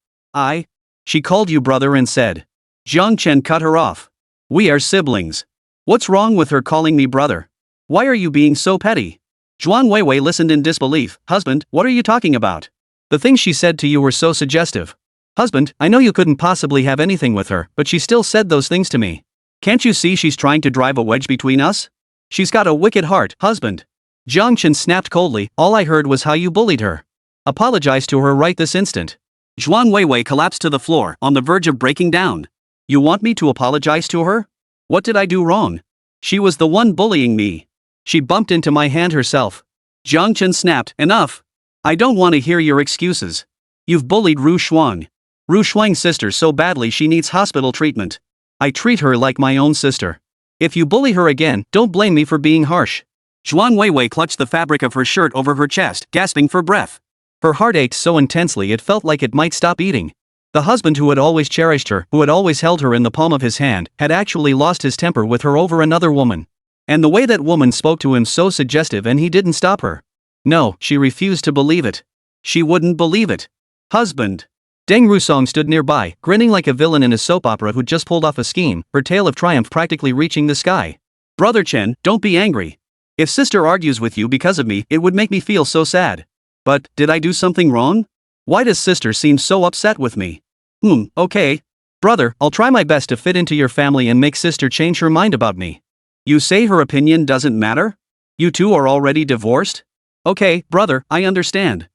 She called you brother and said. Jiang Chen cut her off. We are siblings. What's wrong with her calling me brother? Why are you being so petty? Zhuang Weiwei listened in disbelief. Husband, what are you talking about? The things she said to you were so suggestive. Husband, I know you couldn't possibly have anything with her, but she still said those things to me. Can't you see she's trying to drive a wedge between us? She's got a wicked heart, husband. Jiang Chen snapped coldly. All I heard was how you bullied her. Apologize to her right this instant. Zhuang Weiwei collapsed to the floor, on the verge of breaking down. You want me to apologize to her? What did I do wrong? She was the one bullying me. She bumped into my hand herself. Jiang Chen snapped. Enough. I don't want to hear your excuses. You've bullied Ru Shuang. Ru Shuang's sister so badly she needs hospital treatment. I treat her like my own sister. If you bully her again, don't blame me for being harsh. Zhuang Weiwei clutched the fabric of her shirt over her chest, gasping for breath. Her heart ached so intensely it felt like it might stop beating. The husband who had always cherished her, who had always held her in the palm of his hand, had actually lost his temper with her over another woman. And the way that woman spoke to him so suggestive, and he didn't stop her. No, she refused to believe it. She wouldn't believe it. Husband. Deng Rusong stood nearby, grinning like a villain in a soap opera who'd just pulled off a scheme, her tale of triumph practically reaching the sky. Brother Chen, don't be angry. If sister argues with you because of me, it would make me feel so sad. But, did I do something wrong? Why does sister seem so upset with me? Okay. Brother, I'll try my best to fit into your family and make sister change her mind about me. You say her opinion doesn't matter? You two are already divorced? Okay, brother, I understand.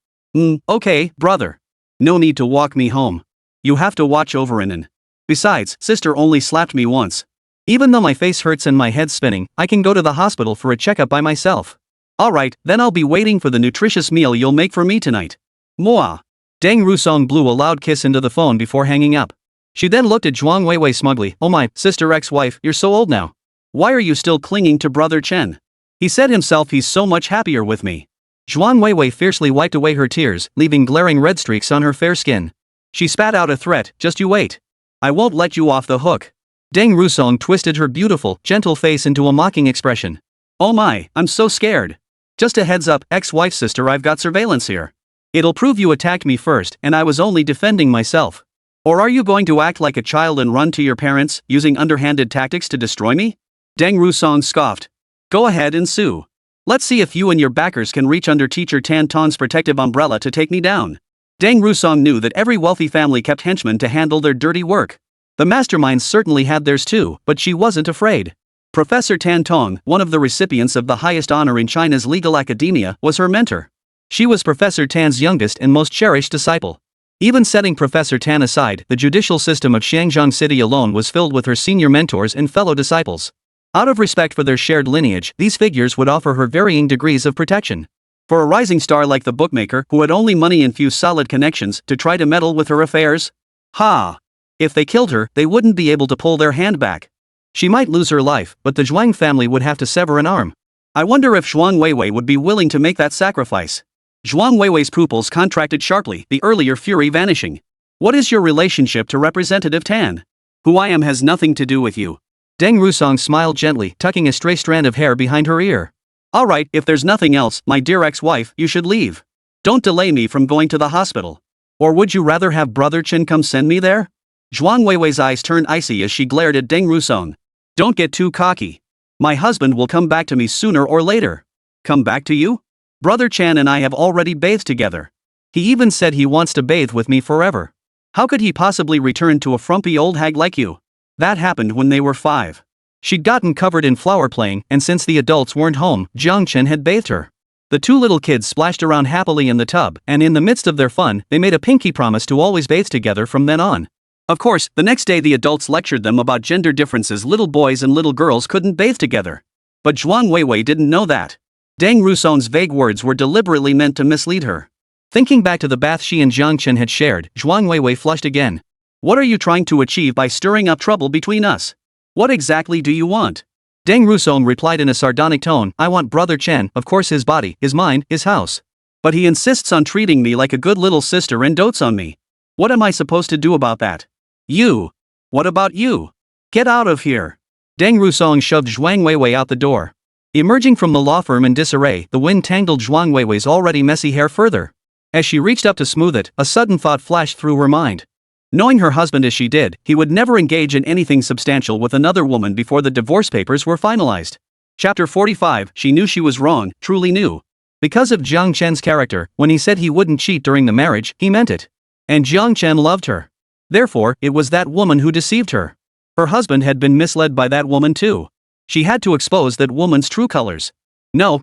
Okay, brother. No need to walk me home. You have to watch over Inan. Besides, sister only slapped me once. Even though my face hurts and my head's spinning, I can go to the hospital for a checkup by myself. Alright, then I'll be waiting for the nutritious meal you'll make for me tonight. Mwah. Deng Rusong blew a loud kiss into the phone before hanging up. She then looked at Zhuang Weiwei smugly. Oh my, sister ex-wife, you're so old now. Why are you still clinging to Brother Chen? He said himself he's so much happier with me. Zhuang Weiwei fiercely wiped away her tears, leaving glaring red streaks on her fair skin. She spat out a threat. Just you wait. I won't let you off the hook. Deng Rusong twisted her beautiful, gentle face into a mocking expression. Oh my, I'm so scared. Just a heads up, ex-wife sister, I've got surveillance here. It'll prove you attacked me first and I was only defending myself. Or are you going to act like a child and run to your parents, using underhanded tactics to destroy me? Deng Rusong scoffed. Go ahead and sue. Let's see if you and your backers can reach under Teacher Tan Ton's protective umbrella to take me down. Deng Rusong knew that every wealthy family kept henchmen to handle their dirty work. The masterminds certainly had theirs too, but she wasn't afraid. Professor Tan Tong, one of the recipients of the highest honor in China's legal academia, was her mentor. She was Professor Tan's youngest and most cherished disciple. Even setting Professor Tan aside, the judicial system of Xiangzhang City alone was filled with her senior mentors and fellow disciples. Out of respect for their shared lineage, these figures would offer her varying degrees of protection. For a rising star like the bookmaker, who had only money and few solid connections, to try to meddle with her affairs? Ha! If they killed her, they wouldn't be able to pull their hand back. She might lose her life, but the Zhuang family would have to sever an arm. I wonder if Zhuang Weiwei would be willing to make that sacrifice. Zhuang Weiwei's pupils contracted sharply, the earlier fury vanishing. What is your relationship to Representative Tan? Who I am has nothing to do with you. Deng Rusong smiled gently, tucking a stray strand of hair behind her ear. Alright, if there's nothing else, my dear ex-wife, you should leave. Don't delay me from going to the hospital. Or would you rather have Brother Chen come send me there? Zhuang Weiwei's eyes turned icy as she glared at Deng Rusong. Don't get too cocky. My husband will come back to me sooner or later. Come back to you? Brother Chan and I have already bathed together. He even said he wants to bathe with me forever. How could he possibly return to a frumpy old hag like you? That happened when they were 5. She'd gotten covered in flower playing, and since the adults weren't home, Jiang Chen had bathed her. The two little kids splashed around happily in the tub, and in the midst of their fun, they made a pinky promise to always bathe together from then on. Of course, the next day the adults lectured them about gender differences. Little boys and little girls couldn't bathe together. But Zhuang Weiwei didn't know that. Deng Rusong's vague words were deliberately meant to mislead her. Thinking back to the bath she and Jiang Chen had shared, Zhuang Weiwei flushed again. What are you trying to achieve by stirring up trouble between us? What exactly do you want? Deng Rusong replied in a sardonic tone, I want Brother Chen, of course his body, his mind, his house. But he insists on treating me like a good little sister and dotes on me. What am I supposed to do about that? You. What about you? Get out of here. Deng Rusong shoved Zhuang Weiwei out the door. Emerging from the law firm in disarray, the wind tangled Zhuang Weiwei's already messy hair further. As she reached up to smooth it, a sudden thought flashed through her mind. Knowing her husband as she did, he would never engage in anything substantial with another woman before the divorce papers were finalized. Chapter 45, she knew she was wrong, truly knew. Because of Jiang Chen's character, when he said he wouldn't cheat during the marriage, he meant it. And Jiang Chen loved her. Therefore, it was that woman who deceived her. Her husband had been misled by that woman too. She had to expose that woman's true colors. No,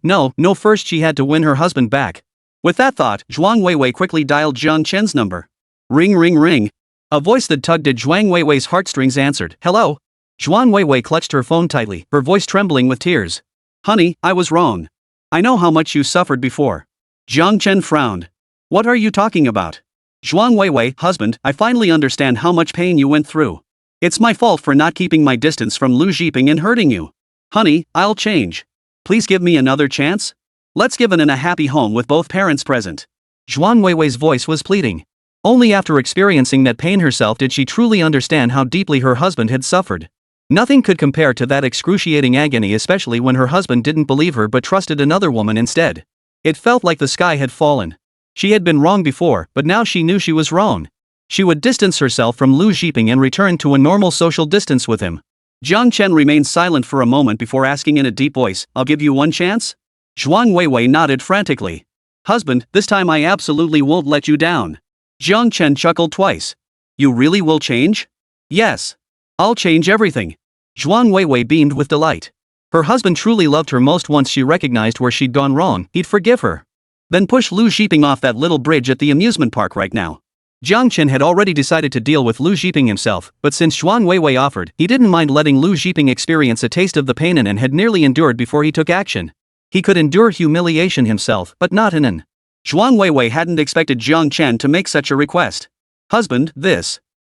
first she had to win her husband back. With that thought, Zhuang Weiwei quickly dialed Jiang Chen's number. Ring ring ring. A voice that tugged at Zhuang Weiwei's heartstrings answered, Hello? Zhuang Weiwei clutched her phone tightly, her voice trembling with tears. Honey, I was wrong. I know how much you suffered before. Jiang Chen frowned. What are you talking about? Zhuang Weiwei, husband, I finally understand how much pain you went through. It's my fault for not keeping my distance from Lu Zhiping and hurting you. Honey, I'll change. Please give me another chance? Let's give in a happy home with both parents present. Zhuang Weiwei's voice was pleading. Only after experiencing that pain herself did she truly understand how deeply her husband had suffered. Nothing could compare to that excruciating agony, especially when her husband didn't believe her but trusted another woman instead. It felt like the sky had fallen. She had been wrong before, but now she knew she was wrong. She would distance herself from Lu Zhiping and return to a normal social distance with him. Jiang Chen remained silent for a moment before asking in a deep voice, I'll give you one chance? Zhuang Weiwei nodded frantically. Husband, this time I absolutely won't let you down. Jiang Chen chuckled twice. You really will change? Yes. I'll change everything. Zhuang Weiwei beamed with delight. Her husband truly loved her most. Once she recognized where she'd gone wrong, he'd forgive her. Then push Lu Zhiping off that little bridge at the amusement park right now. Jiang Chen had already decided to deal with Lu Zhiping himself, but since Zhuang Weiwei offered, he didn't mind letting Lu Zhiping experience a taste of the pain and had nearly endured before he took action. He could endure humiliation himself, but not Inan. Zhuang Weiwei hadn't expected Jiang Chen to make such a request. Husband,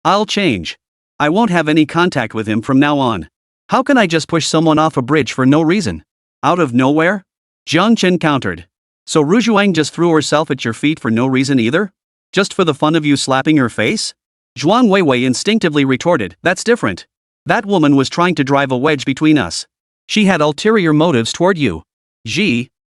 I'll change. I won't have any contact with him from now on. How can I just push someone off a bridge for no reason? Out of nowhere? Jiang Chen countered. So Ru Zhuang just threw herself at your feet for no reason either? Just for the fun of you slapping her face? Zhuang Weiwei instinctively retorted, that's different. That woman was trying to drive a wedge between us. She had ulterior motives toward you.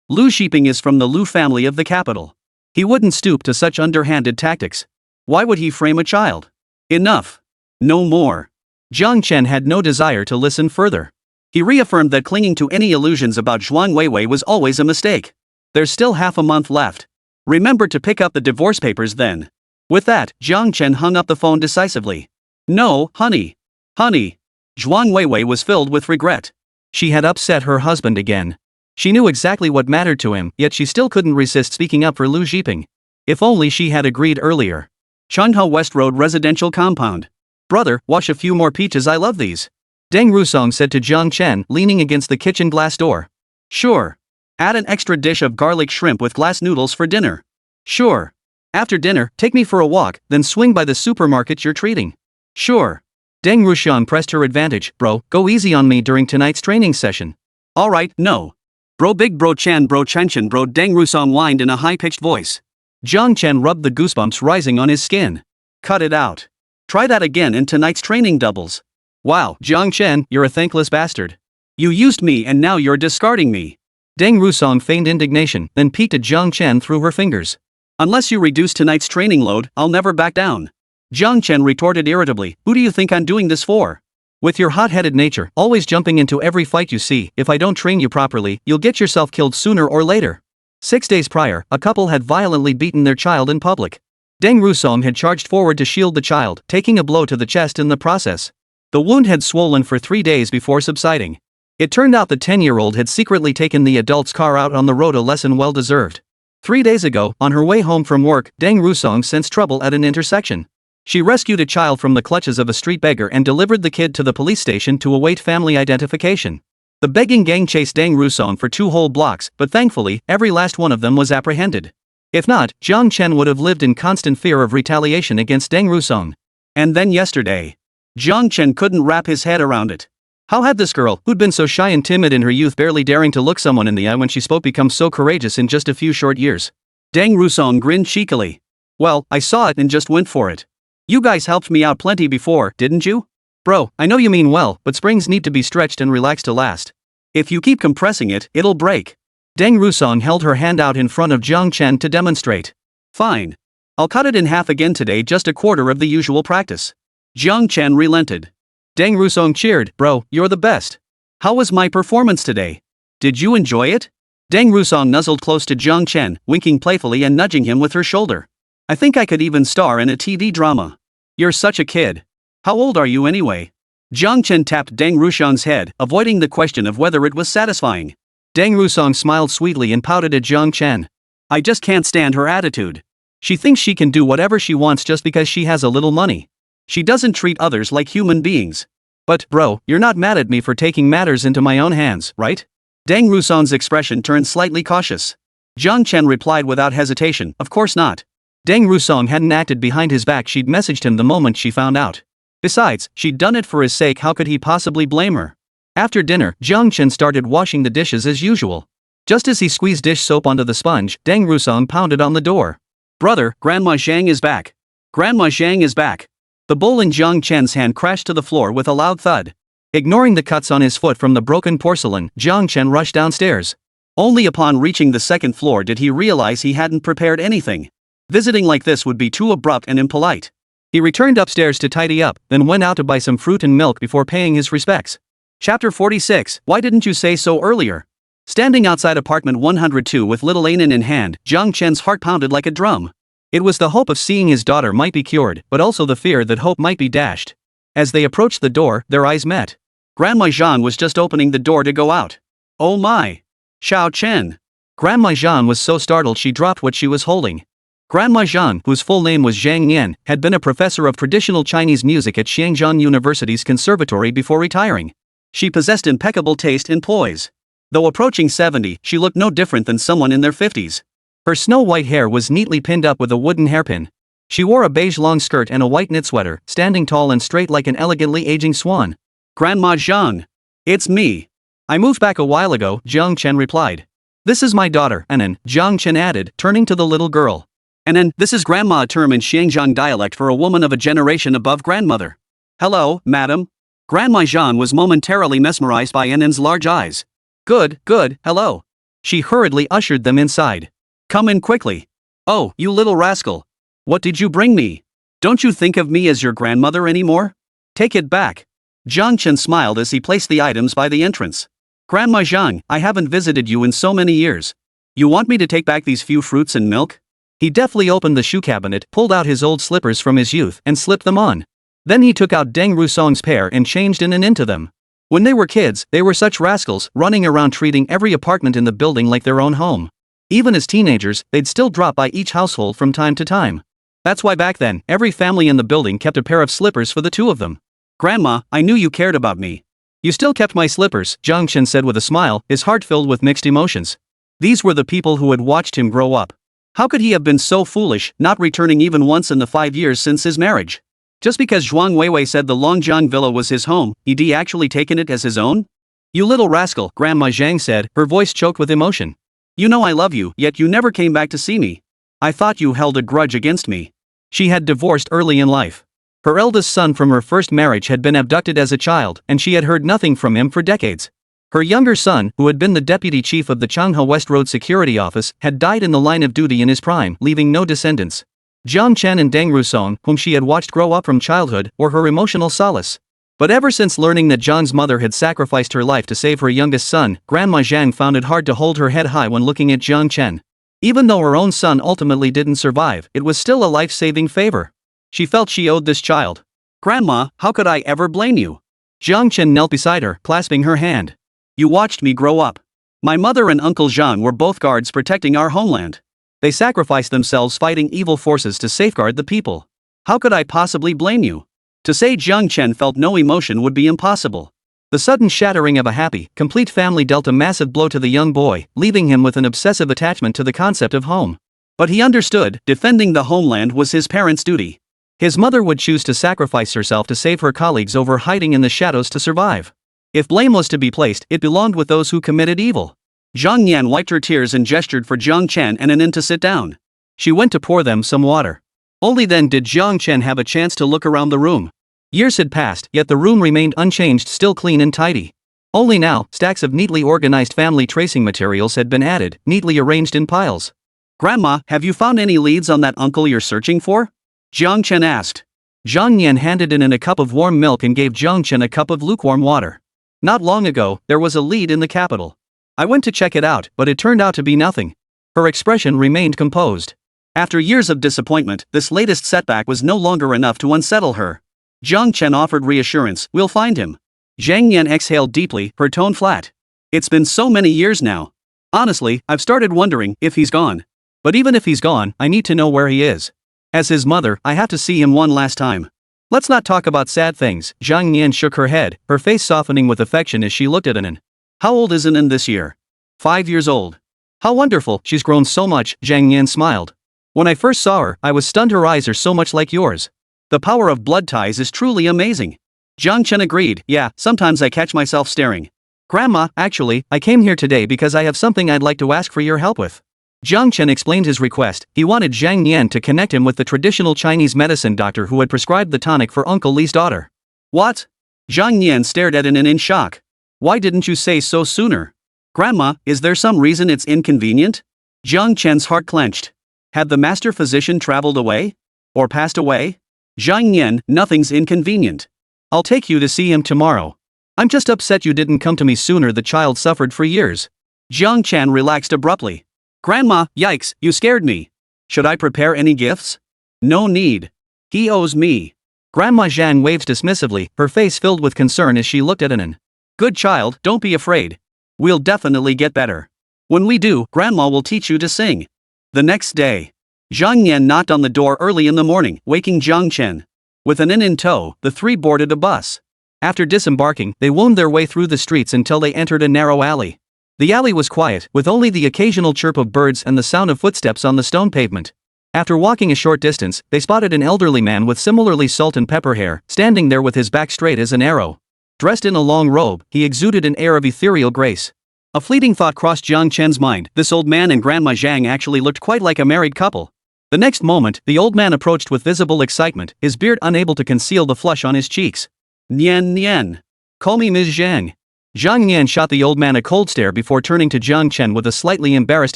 Lu Zhiping is from the Lu family of the capital. He wouldn't stoop to such underhanded tactics. Why would he frame a child? Enough. No more. Jiang Chen had no desire to listen further. He reaffirmed that clinging to any illusions about Zhuang Weiwei was always a mistake. There's still half a month left. Remember to pick up the divorce papers then. With that, Jiang Chen hung up the phone decisively. No, honey. Honey. Zhuang Weiwei was filled with regret. She had upset her husband again. She knew exactly what mattered to him, yet she still couldn't resist speaking up for Lu Zhiping. If only she had agreed earlier. Chunhe West Road Residential Compound. Brother, wash a few more peaches, I love these. Deng Rusong said to Jiang Chen, leaning against the kitchen glass door. Sure. Add an extra dish of garlic shrimp with glass noodles for dinner. Sure. After dinner, take me for a walk, then swing by the supermarket you're treating. Sure. Deng Ruxian pressed her advantage. Bro, go easy on me during tonight's training session. Alright, no. Bro big bro Chan bro Chanchan bro Deng Rusong whined in a high-pitched voice. Jiang Chen rubbed the goosebumps rising on his skin. Cut it out. Try that again in tonight's training doubles. Wow, Jiang Chen, you're a thankless bastard. You used me and now you're discarding me. Deng Rusong feigned indignation, then peeked at Jiang Chen through her fingers. Unless you reduce tonight's training load, I'll never back down. Jiang Chen retorted irritably, who do you think I'm doing this for? With your hot-headed nature, always jumping into every fight you see, if I don't train you properly, you'll get yourself killed sooner or later. 6 days prior, a couple had violently beaten their child in public. Deng Rusong had charged forward to shield the child, taking a blow to the chest in the process. The wound had swollen for 3 days before subsiding. It turned out the 10-year-old had secretly taken the adult's car out on the road, a lesson well deserved. 3 days ago, on her way home from work, Deng Rusong sensed trouble at an intersection. She rescued a child from the clutches of a street beggar and delivered the kid to the police station to await family identification. The begging gang chased Deng Rusong for 2 whole blocks, but thankfully, every last one of them was apprehended. If not, Jiang Chen would have lived in constant fear of retaliation against Deng Rusong. And then yesterday. Jiang Chen couldn't wrap his head around it. How had this girl, who'd been so shy and timid in her youth, barely daring to look someone in the eye when she spoke, become so courageous in just a few short years? Deng Rusong grinned cheekily. Well, I saw it and just went for it. You guys helped me out plenty before, didn't you? Bro, I know you mean well, but springs need to be stretched and relaxed to last. If you keep compressing it, it'll break. Deng Rusong held her hand out in front of Jiang Chen to demonstrate. Fine. I'll cut it in half again today, just a quarter of the usual practice. Jiang Chen relented. Deng Rusong cheered. Bro, you're the best. How was my performance today? Did you enjoy it? Deng Rusong nuzzled close to Jiang Chen, winking playfully and nudging him with her shoulder. I think I could even star in a TV drama. You're such a kid. How old are you anyway? Jiang Chen tapped Deng Ruxian's head, avoiding the question of whether it was satisfying. Deng Rusong smiled sweetly and pouted at Jiang Chen. I just can't stand her attitude. She thinks she can do whatever she wants just because she has a little money. She doesn't treat others like human beings. But, bro, you're not mad at me for taking matters into my own hands, right? Deng Rusong's expression turned slightly cautious. Jiang Chen replied without hesitation, of course not. Deng Rusong hadn't acted behind his back, she'd messaged him the moment she found out. Besides, she'd done it for his sake, how could he possibly blame her? After dinner, Jiang Chen started washing the dishes as usual. Just as he squeezed dish soap onto the sponge, Deng Rusong pounded on the door. Brother, Grandma Zhang is back. Grandma Zhang is back. The bowl in Jiang Chen's hand crashed to the floor with a loud thud. Ignoring the cuts on his foot from the broken porcelain, Jiang Chen rushed downstairs. Only upon reaching the second floor did he realize he hadn't prepared anything. Visiting like this would be too abrupt and impolite. He returned upstairs to tidy up, then went out to buy some fruit and milk before paying his respects. Chapter 46, Why didn't you say so earlier? Standing outside apartment 102 with little Anan in hand, Jiang Chen's heart pounded like a drum. It was the hope of seeing his daughter might be cured, but also the fear that hope might be dashed. As they approached the door, their eyes met. Grandma Zhang was just opening the door to go out. Oh my! Xiao Chen! Grandma Zhang was so startled she dropped what she was holding. Grandma Zhang, whose full name was Zhang Yan, had been a professor of traditional Chinese music at Xiangjiang University's conservatory before retiring. She possessed impeccable taste and poise. Though approaching 70, she looked no different than someone in their 50s. Her snow-white hair was neatly pinned up with a wooden hairpin. She wore a beige long skirt and a white knit sweater, standing tall and straight like an elegantly aging swan. Grandma Zhang. It's me. I moved back a while ago, Jiang Chen replied. This is my daughter, Anan, Jiang Chen added, turning to the little girl. Anan, this is grandma, a term in Xiangjiang dialect for a woman of a generation above grandmother. Hello, madam. Grandma Zhang was momentarily mesmerized by Anan's large eyes. Good, hello. She hurriedly ushered them inside. Come in quickly. Oh, you little rascal. What did you bring me? Don't you think of me as your grandmother anymore? Take it back. Jiang Chen smiled as he placed the items by the entrance. Grandma Zhang, I haven't visited you in so many years. You want me to take back these few fruits and milk? He deftly opened the shoe cabinet, pulled out his old slippers from his youth, and slipped them on. Then he took out Deng Rusong's pair and changed in and into them. When they were kids, they were such rascals, running around treating every apartment in the building like their own home. Even as teenagers, they'd still drop by each household from time to time. That's why back then, every family in the building kept a pair of slippers for the two of them. "Grandma, I knew you cared about me. You still kept my slippers," Jiang Chen said with a smile, his heart filled with mixed emotions. These were the people who had watched him grow up. How could he have been so foolish, not returning even once in the 5 years since his marriage? Just because Zhuang Weiwei said the Longjiang villa was his home, he'd actually taken it as his own? "You little rascal," Grandma Zhang said, her voice choked with emotion. "You know I love you, yet you never came back to see me. I thought you held a grudge against me." She had divorced early in life. Her eldest son from her first marriage had been abducted as a child, and she had heard nothing from him for decades. Her younger son, who had been the deputy chief of the Changhua West Road Security Office, had died in the line of duty in his prime, leaving no descendants. Jiang Chen and Deng Rusong, whom she had watched grow up from childhood, were her emotional solace. But ever since learning that Zhang's mother had sacrificed her life to save her youngest son, Grandma Zhang found it hard to hold her head high when looking at Jiang Chen. Even though her own son ultimately didn't survive, it was still a life-saving favor. She felt she owed this child. "Grandma, how could I ever blame you?" Jiang Chen knelt beside her, clasping her hand. "You watched me grow up. My mother and Uncle Zhang were both guards protecting our homeland. They sacrificed themselves fighting evil forces to safeguard the people. How could I possibly blame you?" To say Jiang Chen felt no emotion would be impossible. The sudden shattering of a happy, complete family dealt a massive blow to the young boy, leaving him with an obsessive attachment to the concept of home. But he understood, defending the homeland was his parents' duty. His mother would choose to sacrifice herself to save her colleagues over hiding in the shadows to survive. If blame was to be placed, it belonged with those who committed evil. Zhang Yan wiped her tears and gestured for Jiang Chen and Anin to sit down. She went to pour them some water. Only then did Jiang Chen have a chance to look around the room. Years had passed, yet the room remained unchanged, still clean and tidy. Only now, stacks of neatly organized family tracing materials had been added, neatly arranged in piles. "Grandma, have you found any leads on that uncle you're searching for?" Jiang Chen asked. Zhang Yan handed in a cup of warm milk and gave Jiang Chen a cup of lukewarm water. "Not long ago, there was a lead in the capital. I went to check it out, but it turned out to be nothing." Her expression remained composed. After years of disappointment, this latest setback was no longer enough to unsettle her. Jiang Chen offered reassurance, "We'll find him." Zhang Yan exhaled deeply, her tone flat. "It's been so many years now. Honestly, I've started wondering if he's gone. But even if he's gone, I need to know where he is. As his mother, I have to see him one last time." "Let's not talk about sad things." Zhang Yan shook her head, her face softening with affection as she looked at Anin. "How old is Anin this year?" 5 years old. "How wonderful, she's grown so much," Zhang Yan smiled. "When I first saw her, I was stunned. Her eyes are so much like yours. The power of blood ties is truly amazing." Jiang Chen agreed. "Yeah, sometimes I catch myself staring." "Grandma, actually, I came here today because I have something I'd like to ask for your help with." Jiang Chen explained his request. He wanted Zhang Yan to connect him with the traditional Chinese medicine doctor who had prescribed the tonic for Uncle Li's daughter. "What?" Zhang Yan stared at Anin in shock. "Why didn't you say so sooner?" "Grandma, is there some reason it's inconvenient?" Jiang Chen's heart clenched. Had the master physician traveled away? Or passed away? "Zhang Yan, nothing's inconvenient. I'll take you to see him tomorrow. I'm just upset you didn't come to me sooner." The child suffered for years. Jiang Chen relaxed abruptly. "Grandma, yikes, you scared me. Should I prepare any gifts?" "No need. He owes me." Grandma Zhang waved dismissively, her face filled with concern as she looked at Anin. "Good child, don't be afraid. We'll definitely get better. When we do, Grandma will teach you to sing." The next day, Zhang Yan knocked on the door early in the morning, waking Jiang Chen. With Anin in tow, the three boarded a bus. After disembarking, they wound their way through the streets until they entered a narrow alley. The alley was quiet, with only the occasional chirp of birds and the sound of footsteps on the stone pavement. After walking a short distance, they spotted an elderly man with similarly salt and pepper hair, standing there with his back straight as an arrow. Dressed in a long robe, he exuded an air of ethereal grace. A fleeting thought crossed Jiang Chen's mind. This old man and Grandma Zhang actually looked quite like a married couple. The next moment, the old man approached with visible excitement, his beard unable to conceal the flush on his cheeks. "Nian Nian. Call me Ms. Zhang." Zhang Yan shot the old man a cold stare before turning to Jiang Chen with a slightly embarrassed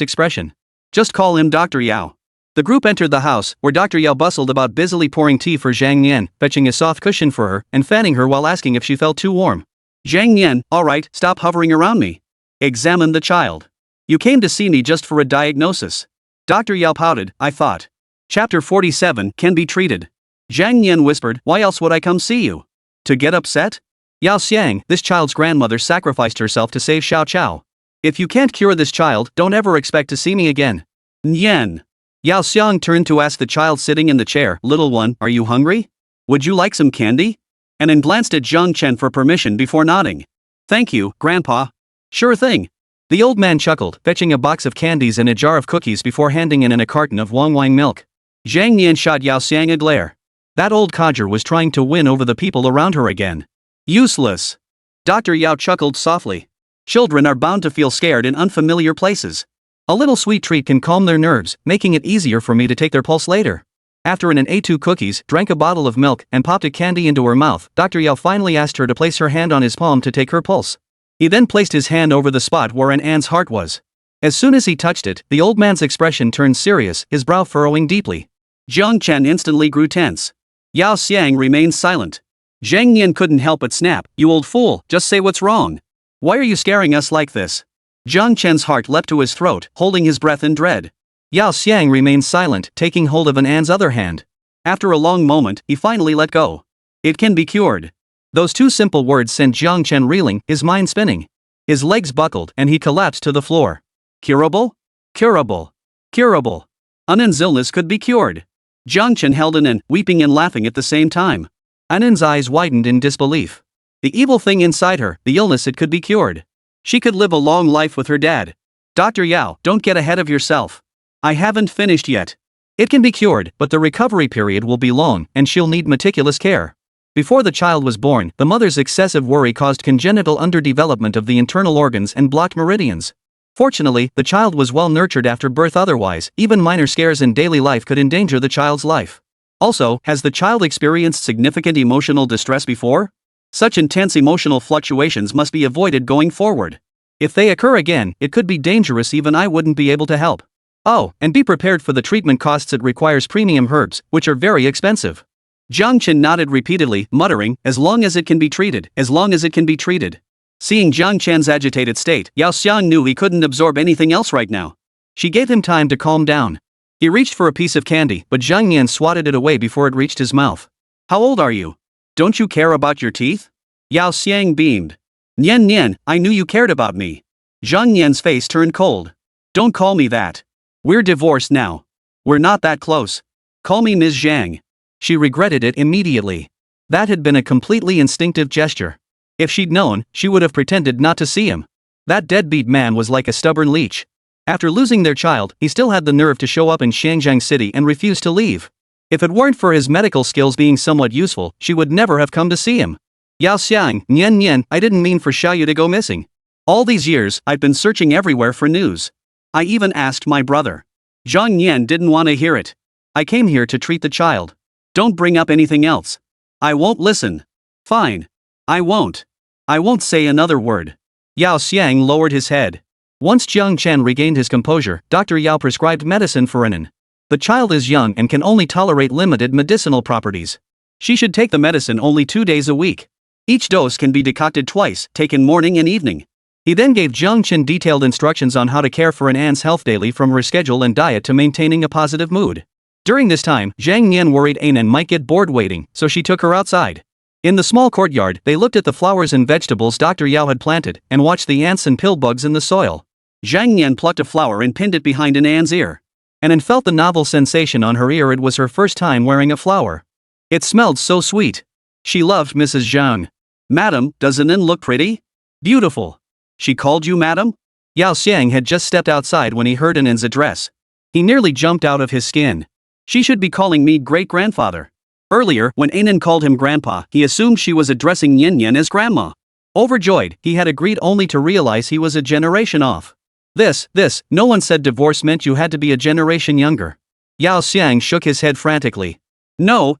expression. "Just call him Dr. Yao." The group entered the house, where Dr. Yao bustled about busily pouring tea for Zhang Yan, fetching a soft cushion for her, and fanning her while asking if she felt too warm. "Zhang Yan, all right, stop hovering around me. Examine the child. You came to see me just for a diagnosis." Dr. Yao pouted, I thought. Chapter 47 can be treated. Zhang Nian whispered, why else would I come see you? To get upset? Yao Xiang, this child's grandmother sacrificed herself to save Xiao Chao. If you can't cure this child, don't ever expect to see me again. Nian. Yao Xiang turned to ask the child sitting in the chair, little one, are you hungry? Would you like some candy? And then glanced at Zhang Chen for permission before nodding. Thank you, Grandpa. Sure thing. The old man chuckled, fetching a box of candies and a jar of cookies before handing in a carton of Wangwang milk. Zhang Nian shot Yao Xiang a glare. That old codger was trying to win over the people around her again. Useless. Dr. Yao chuckled softly. Children are bound to feel scared in unfamiliar places. A little sweet treat can calm their nerves, making it easier for me to take their pulse later. After an ate 2 cookies, drank a bottle of milk, and popped a candy into her mouth, Dr. Yao finally asked her to place her hand on his palm to take her pulse. He then placed his hand over the spot where An's heart was. As soon as he touched it, the old man's expression turned serious, his brow furrowing deeply. Zhang Chen instantly grew tense. Yao Xiang remained silent. Zhang Nian couldn't help but snap, you old fool, just say what's wrong. Why are you scaring us like this? Zhang Chen's heart leapt to his throat, holding his breath in dread. Yao Xiang remained silent, taking hold of An's other hand. After a long moment, he finally let go. It can be cured. Those 2 simple words sent Zhang Chen reeling, his mind spinning. His legs buckled, and he collapsed to the floor. Curable? Curable. Curable. Anan's illness could be cured. Zhang Chen held Anan, weeping and laughing at the same time. Anan's eyes widened in disbelief. The evil thing inside her, the illness, it could be cured. She could live a long life with her dad. Dr. Yao, don't get ahead of yourself. I haven't finished yet. It can be cured, but the recovery period will be long, and she'll need meticulous care. Before the child was born, the mother's excessive worry caused congenital underdevelopment of the internal organs and blocked meridians. Fortunately, the child was well nurtured after birth, otherwise, even minor scares in daily life could endanger the child's life. Also, has the child experienced significant emotional distress before? Such intense emotional fluctuations must be avoided going forward. If they occur again, it could be dangerous, even I wouldn't be able to help. Oh, and be prepared for the treatment costs, it requires premium herbs, which are very expensive. Zhang Chen nodded repeatedly, muttering, as long as it can be treated, as long as it can be treated. Seeing Zhang Chen's agitated state, Yao Xiang knew he couldn't absorb anything else right now. She gave him time to calm down. He reached for a piece of candy, but Zhang Nian swatted it away before it reached his mouth. How old are you? Don't you care about your teeth? Yao Xiang beamed. Nian Nian, I knew you cared about me. Zhang Nian's face turned cold. Don't call me that. We're divorced now. We're not that close. Call me Ms. Zhang. She regretted it immediately. That had been a completely instinctive gesture. If she'd known, she would have pretended not to see him. That deadbeat man was like a stubborn leech. After losing their child, he still had the nerve to show up in Shangjiang City and refuse to leave. If it weren't for his medical skills being somewhat useful, she would never have come to see him. Yao Xiang, Nian Nian, I didn't mean for Xiaoyu to go missing. All these years, I've been searching everywhere for news. I even asked my brother. Zhang Nian didn't want to hear it. I came here to treat the child. Don't bring up anything else. I won't listen. Fine. I won't. I won't say another word. Yao Xiang lowered his head. Once Zhang Chen regained his composure, Dr. Yao prescribed medicine for Anan. The child is young and can only tolerate limited medicinal properties. She should take the medicine only 2 days a week. Each dose can be decocted twice, taken morning and evening. He then gave Zhang Chen detailed instructions on how to care for An's health daily, from her schedule and diet to maintaining a positive mood. During this time, Zhang Nian worried Anan might get bored waiting, so she took her outside. In the small courtyard, they looked at the flowers and vegetables Dr. Yao had planted, and watched the ants and pill bugs in the soil. Zhang Nian plucked a flower and pinned it behind Anan's ear. Anan felt the novel sensation on her ear. It was her first time wearing a flower. It smelled so sweet. She loved Mrs. Zhang. Madam, does Anan look pretty? Beautiful. She called you madam? Yao Xiang had just stepped outside when he heard Anan's address. He nearly jumped out of his skin. She should be calling me great-grandfather. Earlier, when Anan called him grandpa, he assumed she was addressing Yin Yin as grandma. Overjoyed, he had agreed, only to realize he was a generation off. No one said divorce meant you had to be a generation younger. Yao Xiang shook his head frantically. No.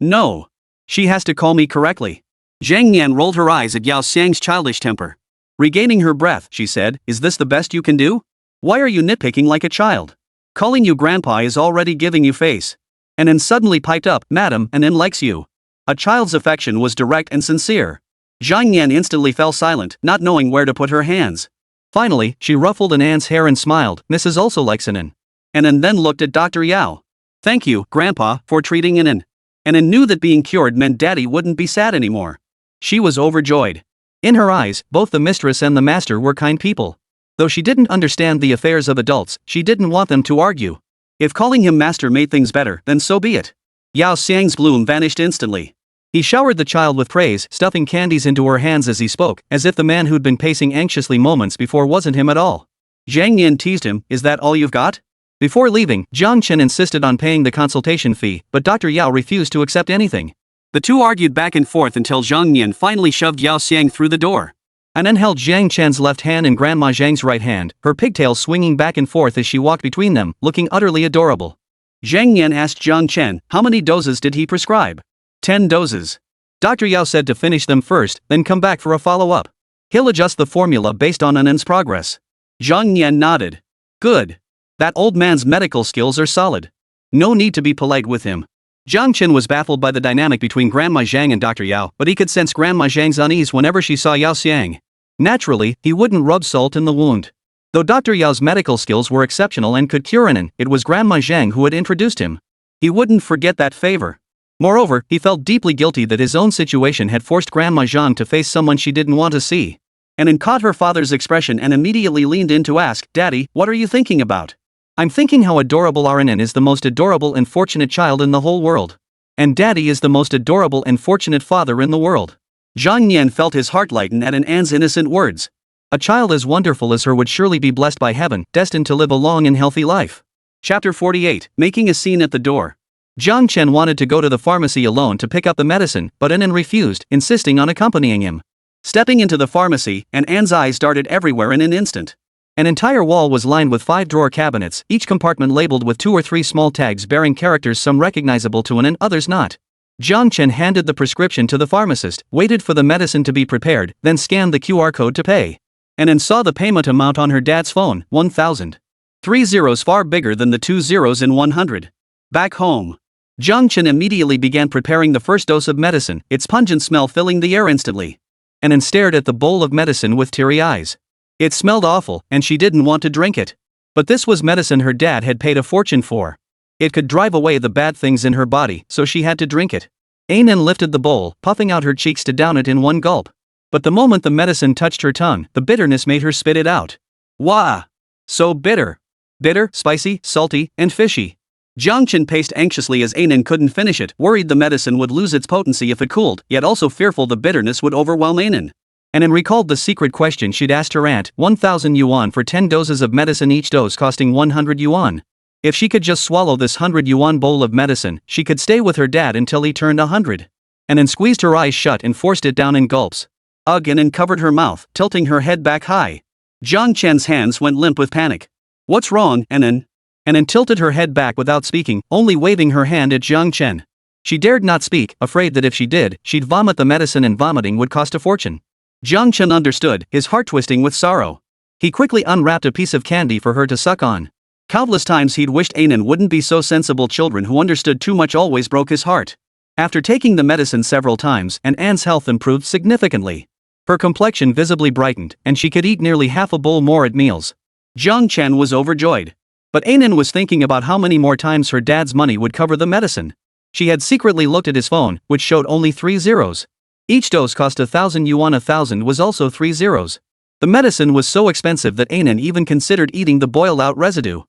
She has to call me correctly. Zhang Nian rolled her eyes at Yao Xiang's childish temper. Regaining her breath, she said, is this the best you can do? Why are you nitpicking like a child? Calling you grandpa is already giving you face. Anan suddenly piped up, Madam, Anan likes you. A child's affection was direct and sincere. Zhang Nian instantly fell silent, not knowing where to put her hands. Finally, she ruffled Anan's hair and smiled, Mrs. also likes Anan. And then looked at Dr. Yao. Thank you, Grandpa, for treating Anan. Anan knew that being cured meant Daddy wouldn't be sad anymore. She was overjoyed. In her eyes, both the mistress and the master were kind people. Though she didn't understand the affairs of adults, she didn't want them to argue. If calling him master made things better, then so be it. Yao Xiang's bloom vanished instantly. He showered the child with praise, stuffing candies into her hands as he spoke, as if the man who'd been pacing anxiously moments before wasn't him at all. Zhang Yan teased him, "Is that all you've got?" Before leaving, Jiang Chen insisted on paying the consultation fee, but Dr. Yao refused to accept anything. The two argued back and forth until Zhang Yan finally shoved Yao Xiang through the door. Anan held Zhang Chen's left hand in Grandma Zhang's right hand, her pigtails swinging back and forth as she walked between them, looking utterly adorable. Zhang Yan asked Zhang Chen, how many doses did he prescribe? 10 doses. Dr. Yao said to finish them first, then come back for a follow-up. He'll adjust the formula based on Anan's progress. Zhang Yan nodded. Good. That old man's medical skills are solid. No need to be polite with him. Zhang Chen was baffled by the dynamic between Grandma Zhang and Dr. Yao, but he could sense Grandma Zhang's unease whenever she saw Yao Xiang. Naturally, he wouldn't rub salt in the wound. Though Dr. Yao's medical skills were exceptional and could cure Anan, it was Grandma Zhang who had introduced him. He wouldn't forget that favor. Moreover, he felt deeply guilty that his own situation had forced Grandma Zhang to face someone she didn't want to see. Anan caught her father's expression and immediately leaned in to ask, Daddy, what are you thinking about? I'm thinking how adorable our Anan is, the most adorable and fortunate child in the whole world. And Daddy is the most adorable and fortunate father in the world. Zhang Yan felt his heart lighten at Anan's innocent words. A child as wonderful as her would surely be blessed by heaven, destined to live a long and healthy life. Chapter 48, Making a Scene at the Door. Zhang Chen wanted to go to the pharmacy alone to pick up the medicine, but Anan refused, insisting on accompanying him. Stepping into the pharmacy, Anan's eyes darted everywhere in an instant. An entire wall was lined with 5-drawer cabinets, each compartment labeled with 2 or 3 small tags bearing characters, some recognizable to Anan, others not. Zhang Chen handed the prescription to the pharmacist, waited for the medicine to be prepared, then scanned the QR code to pay. Anan saw the payment amount on her dad's phone, 1,000. 3 zeros far bigger than the 2 zeros in 100. Back home. Zhang Chen immediately began preparing the first dose of medicine, its pungent smell filling the air instantly. Anan stared at the bowl of medicine with teary eyes. It smelled awful, and she didn't want to drink it. But this was medicine her dad had paid a fortune for. It could drive away the bad things in her body, so she had to drink it. Anan lifted the bowl, puffing out her cheeks to down it in one gulp. But the moment the medicine touched her tongue, the bitterness made her spit it out. Wah! So bitter. Bitter, spicy, salty, and fishy. Zhang Chen paced anxiously as Anan couldn't finish it, worried the medicine would lose its potency if it cooled, yet also fearful the bitterness would overwhelm Anan. Anan recalled the secret question she'd asked her aunt, 1,000 yuan for 10 doses of medicine, each dose costing 100 yuan. If she could just swallow this 100 yuan bowl of medicine, she could stay with her dad until he turned 100. Anan squeezed her eyes shut and forced it down in gulps. Ugh, Anan covered her mouth, tilting her head back high. Zhang Chen's hands went limp with panic. What's wrong, Anan? Anan tilted her head back without speaking, only waving her hand at Zhang Chen. She dared not speak, afraid that if she did, she'd vomit the medicine, and vomiting would cost a fortune. Zhang Chen understood, his heart twisting with sorrow. He quickly unwrapped a piece of candy for her to suck on. Countless times he'd wished Anan wouldn't be so sensible. Children who understood too much always broke his heart. After taking the medicine several times, Anan's health improved significantly. Her complexion visibly brightened, and she could eat nearly half a bowl more at meals. Zhang Chen was overjoyed. But Anan was thinking about how many more times her dad's money would cover the medicine. She had secretly looked at his phone, which showed only 3 zeros. Each dose cost 1,000 yuan. 1,000 was also 3 zeros. The medicine was so expensive that Anan even considered eating the boiled-out residue.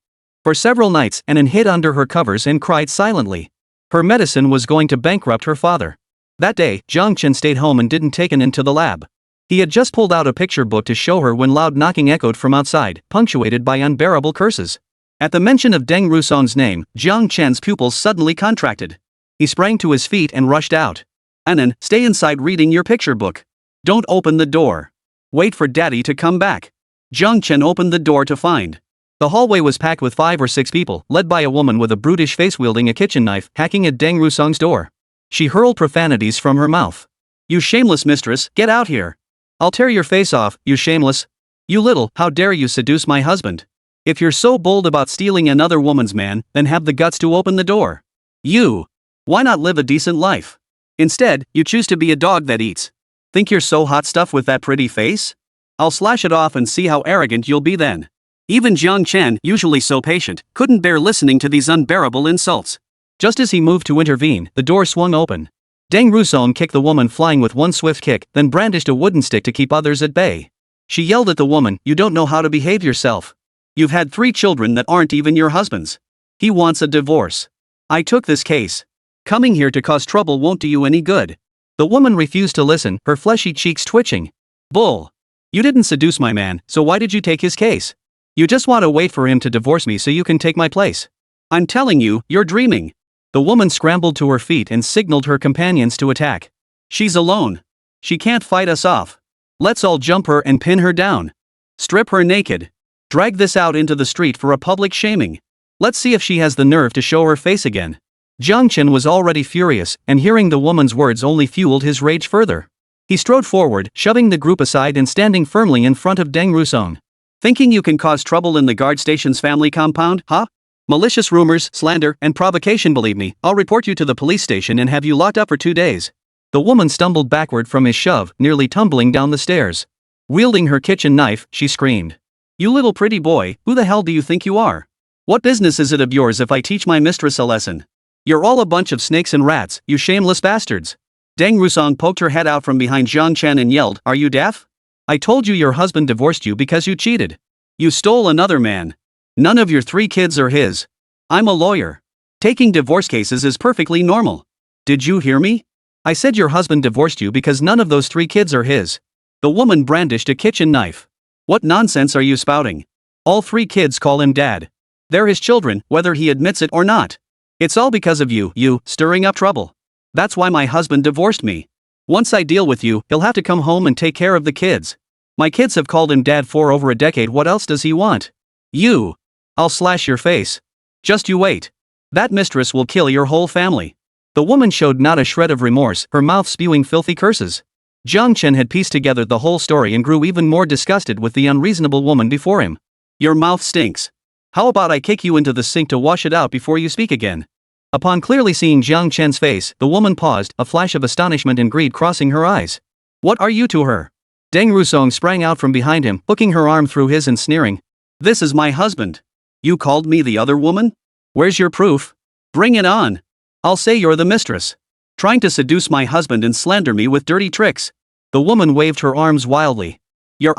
For several nights, Anan hid under her covers and cried silently. Her medicine was going to bankrupt her father. That day, Zhang Chen stayed home and didn't take Anan to the lab. He had just pulled out a picture book to show her when loud knocking echoed from outside, punctuated by unbearable curses. At the mention of Deng Rusong's name, Zhang Chen's pupils suddenly contracted. He sprang to his feet and rushed out. Anan, stay inside reading your picture book. Don't open the door. Wait for Daddy to come back. Zhang Chen opened the door to find. The hallway was packed with 5 or 6 people, led by a woman with a brutish face wielding a kitchen knife, hacking at Deng Rusong's door. She hurled profanities from her mouth. You shameless mistress, get out here. I'll tear your face off, you shameless. You little, how dare you seduce my husband? If you're so bold about stealing another woman's man, then have the guts to open the door. You. Why not live a decent life? Instead, you choose to be a dog that eats. Think you're so hot stuff with that pretty face? I'll slash it off and see how arrogant you'll be then. Even Jiang Chen, usually so patient, couldn't bear listening to these unbearable insults. Just as he moved to intervene, the door swung open. Deng Rusong kicked the woman flying with one swift kick, then brandished a wooden stick to keep others at bay. She yelled at the woman, "You don't know how to behave yourself. You've had 3 children that aren't even your husband's. He wants a divorce. I took this case. Coming here to cause trouble won't do you any good." The woman refused to listen, her fleshy cheeks twitching. "Bull. You didn't seduce my man, so why did you take his case? You just want to wait for him to divorce me so you can take my place. I'm telling you, you're dreaming." The woman scrambled to her feet and signaled her companions to attack. "She's alone. She can't fight us off. Let's all jump her and pin her down. Strip her naked. Drag this out into the street for a public shaming. Let's see if she has the nerve to show her face again." Jiang Chen was already furious, and hearing the woman's words only fueled his rage further. He strode forward, shoving the group aside and standing firmly in front of Deng Rusong. "Thinking you can cause trouble in the guard station's family compound, huh? Malicious rumors, slander, and provocation. Believe me, I'll report you to the police station and have you locked up for 2 days." The woman stumbled backward from his shove, nearly tumbling down the stairs. Wielding her kitchen knife, she screamed. "You little pretty boy, who the hell do you think you are? What business is it of yours if I teach my mistress a lesson? You're all a bunch of snakes and rats, you shameless bastards." Deng Rusong poked her head out from behind Jiang Chen and yelled, "Are you deaf? I told you your husband divorced you because you cheated. You stole another man. None of your 3 kids are his. I'm a lawyer. Taking divorce cases is perfectly normal. Did you hear me? I said your husband divorced you because none of those 3 kids are his." The woman brandished a kitchen knife. "What nonsense are you spouting? All 3 kids call him dad. They're his children, whether he admits it or not. It's all because of you, stirring up trouble. That's why my husband divorced me. Once I deal with you, he'll have to come home and take care of the kids. My kids have called him dad for over a decade. What else does he want? You. I'll slash your face. Just you wait. That mistress will kill your whole family." The woman showed not a shred of remorse, her mouth spewing filthy curses. Jiang Chen had pieced together the whole story and grew even more disgusted with the unreasonable woman before him. "Your mouth stinks. How about I kick you into the sink to wash it out before you speak again?" Upon clearly seeing Jiang Chen's face, the woman paused, a flash of astonishment and greed crossing her eyes. "What are you to her?" Deng Rusong sprang out from behind him, hooking her arm through his and sneering. "This is my husband. You called me the other woman? Where's your proof? Bring it on. I'll say you're the mistress. Trying to seduce my husband and slander me with dirty tricks." The woman waved her arms wildly. "You're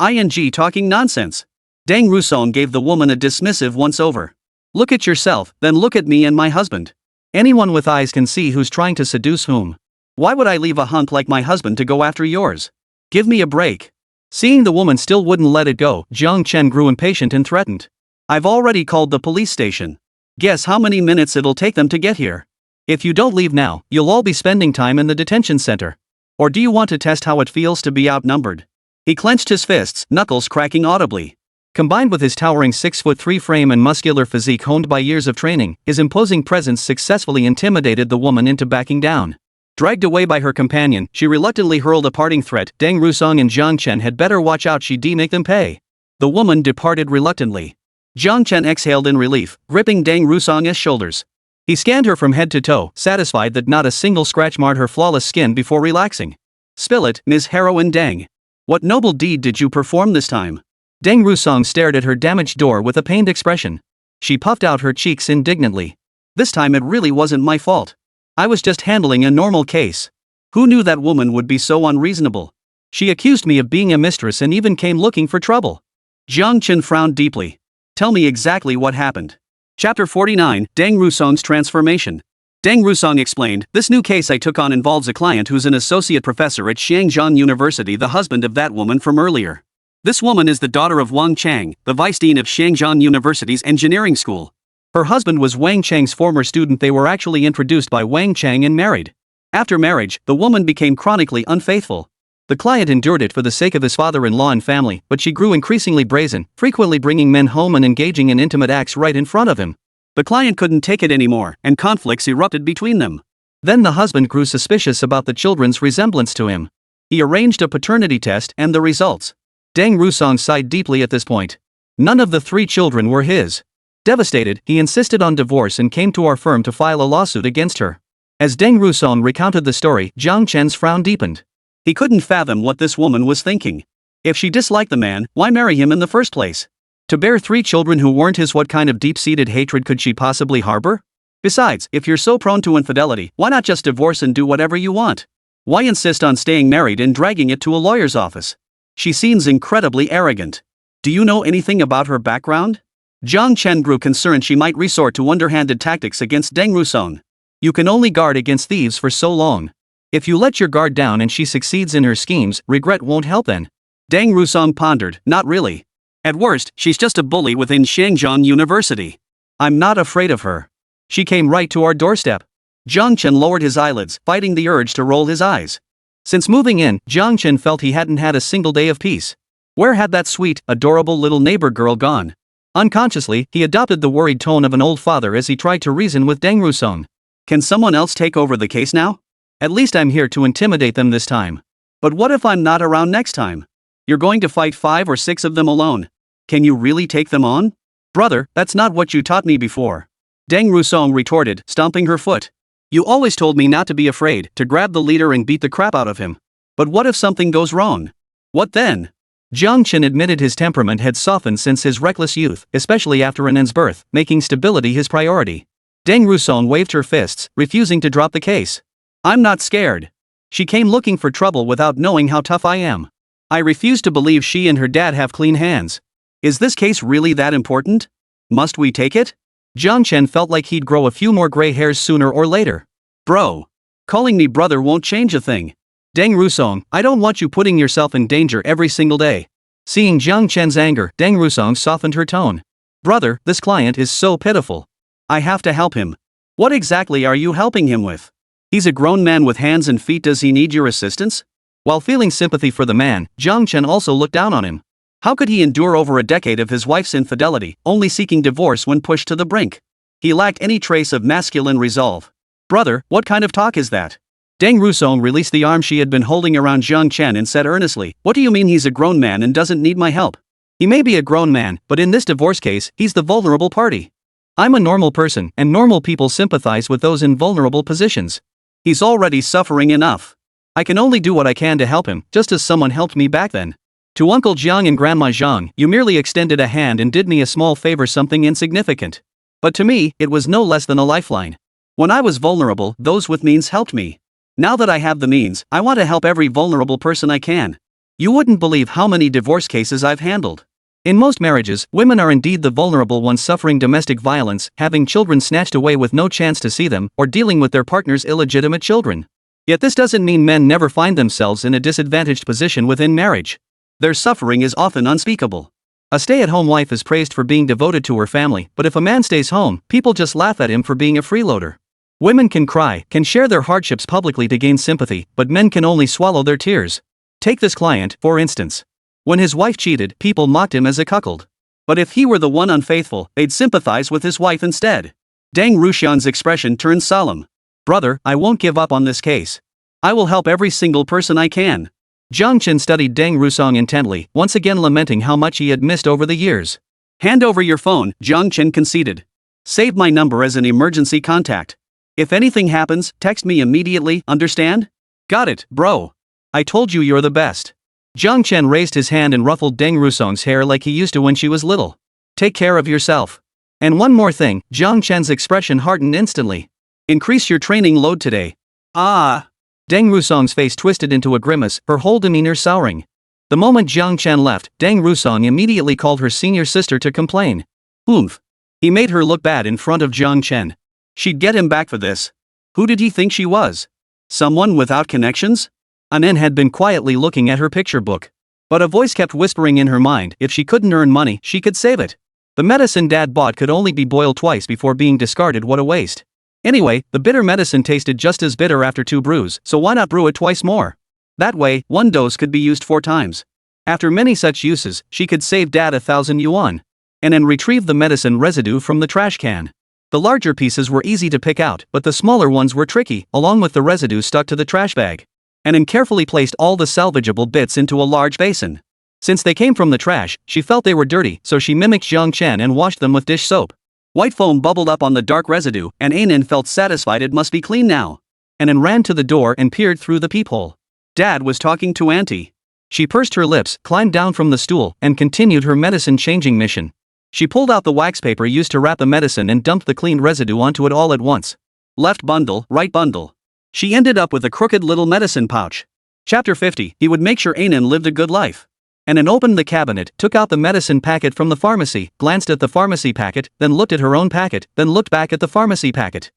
talking nonsense." Deng Rusong gave the woman a dismissive once-over. "Look at yourself, then look at me and my husband. Anyone with eyes can see who's trying to seduce whom. Why would I leave a hunk like my husband to go after yours? Give me a break." Seeing the woman still wouldn't let it go, Jiang Chen grew impatient and threatened. "I've already called the police station. Guess how many minutes it'll take them to get here? If you don't leave now, you'll all be spending time in the detention center. Or do you want to test how it feels to be outnumbered?" He clenched his fists, knuckles cracking audibly. Combined with his towering 6'3" frame and muscular physique honed by years of training, his imposing presence successfully intimidated the woman into backing down. Dragged away by her companion, she reluctantly hurled a parting threat. Deng Rusong and Jiang Chen had better watch out, she'd make them pay. The woman departed reluctantly. Jiang Chen exhaled in relief, gripping Deng Rusong's shoulders. He scanned her from head to toe, satisfied that not a single scratch marred her flawless skin before relaxing. "Spill it, Ms. Heroine Deng. What noble deed did you perform this time?" Deng Rusong stared at her damaged door with a pained expression. She puffed out her cheeks indignantly. "This time it really wasn't my fault. I was just handling a normal case. Who knew that woman would be so unreasonable? She accused me of being a mistress and even came looking for trouble." Jiang Chen frowned deeply. "Tell me exactly what happened." Chapter 49, Deng Rusong's Transformation. Deng Rusong explained, "This new case I took on involves a client who's an associate professor at Xiangjiang University, the husband of that woman from earlier. This woman is the daughter of Wang Chang, the vice dean of Xiangjiang University's engineering school. Her husband was Wang Chang's former student. They were actually introduced by Wang Chang and married. After marriage, the woman became chronically unfaithful. The client endured it for the sake of his father-in-law and family, but she grew increasingly brazen, frequently bringing men home and engaging in intimate acts right in front of him. The client couldn't take it anymore, and conflicts erupted between them. Then the husband grew suspicious about the children's resemblance to him. He arranged a paternity test, and the results. Deng Rusong sighed deeply at this point. None of the 3 children were his. Devastated, he insisted on divorce and came to our firm to file a lawsuit against her. As Deng Rusong recounted the story, Jiang Chen's frown deepened. He couldn't fathom what this woman was thinking. If she disliked the man, why marry him in the first place? To bear 3 children who weren't his, what kind of deep-seated hatred could she possibly harbor? Besides, if you're so prone to infidelity, why not just divorce and do whatever you want? Why insist on staying married and dragging it to a lawyer's office? She seems incredibly arrogant. Do you know anything about her background? Jiang Chen grew concerned she might resort to underhanded tactics against Deng Rusong. You can only guard against thieves for so long. If you let your guard down and she succeeds in her schemes, regret won't help then. Deng Rusong pondered, not really. At worst, she's just a bully within Shangjiang University. I'm not afraid of her. She came right to our doorstep. Jiang Chen lowered his eyelids, fighting the urge to roll his eyes. Since moving in, Jiang Chen felt he hadn't had a single day of peace. Where had that sweet, adorable little neighbor girl gone? Unconsciously, he adopted the worried tone of an old father as he tried to reason with Deng Rusong. Can someone else take over the case now? At least I'm here to intimidate them this time. But what if I'm not around next time? You're going to fight 5 or 6 of them alone. Can you really take them on? Brother, that's not what you taught me before. Deng Rusong retorted, stomping her foot. You always told me not to be afraid, to grab the leader and beat the crap out of him. But what if something goes wrong? What then? Jiang Chen admitted his temperament had softened since his reckless youth, especially after Annen's birth, making stability his priority. Deng Rusong waved her fists, refusing to drop the case. I'm not scared. She came looking for trouble without knowing how tough I am. I refuse to believe she and her dad have clean hands. Is this case really that important? Must we take it? Jiang Chen felt like he'd grow a few more gray hairs sooner or later. Bro. Calling me brother won't change a thing. Deng Rusong, I don't want you putting yourself in danger every single day. Seeing Jiang Chen's anger, Deng Rusong softened her tone. Brother, this client is so pitiful. I have to help him. What exactly are you helping him with? He's a grown man with hands and feet. Does he need your assistance? While feeling sympathy for the man, Jiang Chen also looked down on him. How could he endure over a decade of his wife's infidelity, only seeking divorce when pushed to the brink? He lacked any trace of masculine resolve. Brother, what kind of talk is that? Deng Rusong released the arm she had been holding around Jiang Chen and said earnestly, what do you mean he's a grown man and doesn't need my help? He may be a grown man, but in this divorce case, he's the vulnerable party. I'm a normal person, and normal people sympathize with those in vulnerable positions. He's already suffering enough. I can only do what I can to help him, just as someone helped me back then. To Uncle Jiang and Grandma Zhang, you merely extended a hand and did me a small favor, something insignificant. But to me, it was no less than a lifeline. When I was vulnerable, those with means helped me. Now that I have the means, I want to help every vulnerable person I can. You wouldn't believe how many divorce cases I've handled. In most marriages, women are indeed the vulnerable ones, suffering domestic violence, having children snatched away with no chance to see them, or dealing with their partner's illegitimate children. Yet this doesn't mean men never find themselves in a disadvantaged position within marriage. Their suffering is often unspeakable. A stay-at-home wife is praised for being devoted to her family, but if a man stays home, people just laugh at him for being a freeloader. Women can cry, can share their hardships publicly to gain sympathy, but men can only swallow their tears. Take this client, for instance. When his wife cheated, people mocked him as a cuckold. But if he were the one unfaithful, they'd sympathize with his wife instead. Deng Ruxian's expression turned solemn. Brother, I won't give up on this case. I will help every single person I can. Jiang Chen studied Deng Rusong intently, once again lamenting how much he had missed over the years. Hand over your phone, Jiang Chen conceded. Save my number as an emergency contact. If anything happens, text me immediately, understand? Got it, bro. I told you you're the best. Jiang Chen raised his hand and ruffled Deng Rusong's hair like he used to when she was little. Take care of yourself. And one more thing, Jiang Chen's expression hardened instantly. Increase your training load today. Ah. Deng Rusong's face twisted into a grimace, her whole demeanor souring. The moment Jiang Chen left, Deng Rusong immediately called her senior sister to complain. Oomph. He made her look bad in front of Jiang Chen. She'd get him back for this. Who did he think she was? Someone without connections? Anen had been quietly looking at her picture book. But a voice kept whispering in her mind, if she couldn't earn money, she could save it. The medicine Dad bought could only be boiled twice before being discarded, what a waste. Anyway, the bitter medicine tasted just as bitter after 2 brews, so why not brew it twice more? That way, 1 dose could be used 4 times. After many such uses, she could save Dad 1,000 yuan. And then retrieve the medicine residue from the trash can. The larger pieces were easy to pick out, but the smaller ones were tricky, along with the residue stuck to the trash bag. Anen carefully placed all the salvageable bits into a large basin. Since they came from the trash, she felt they were dirty, so she mimicked Jiang Chen and washed them with dish soap. White foam bubbled up on the dark residue, and Anen felt satisfied it must be clean now. Anen ran to the door and peered through the peephole. Dad was talking to Auntie. She pursed her lips, climbed down from the stool, and continued her medicine-changing mission. She pulled out the wax paper used to wrap the medicine and dumped the cleaned residue onto it all at once. Left bundle, right bundle. She ended up with a crooked little medicine pouch. Chapter 50. He would make sure Anan lived a good life. Anan opened the cabinet, took out the medicine packet from the pharmacy, glanced at the pharmacy packet, then looked at her own packet, then looked back at the pharmacy packet.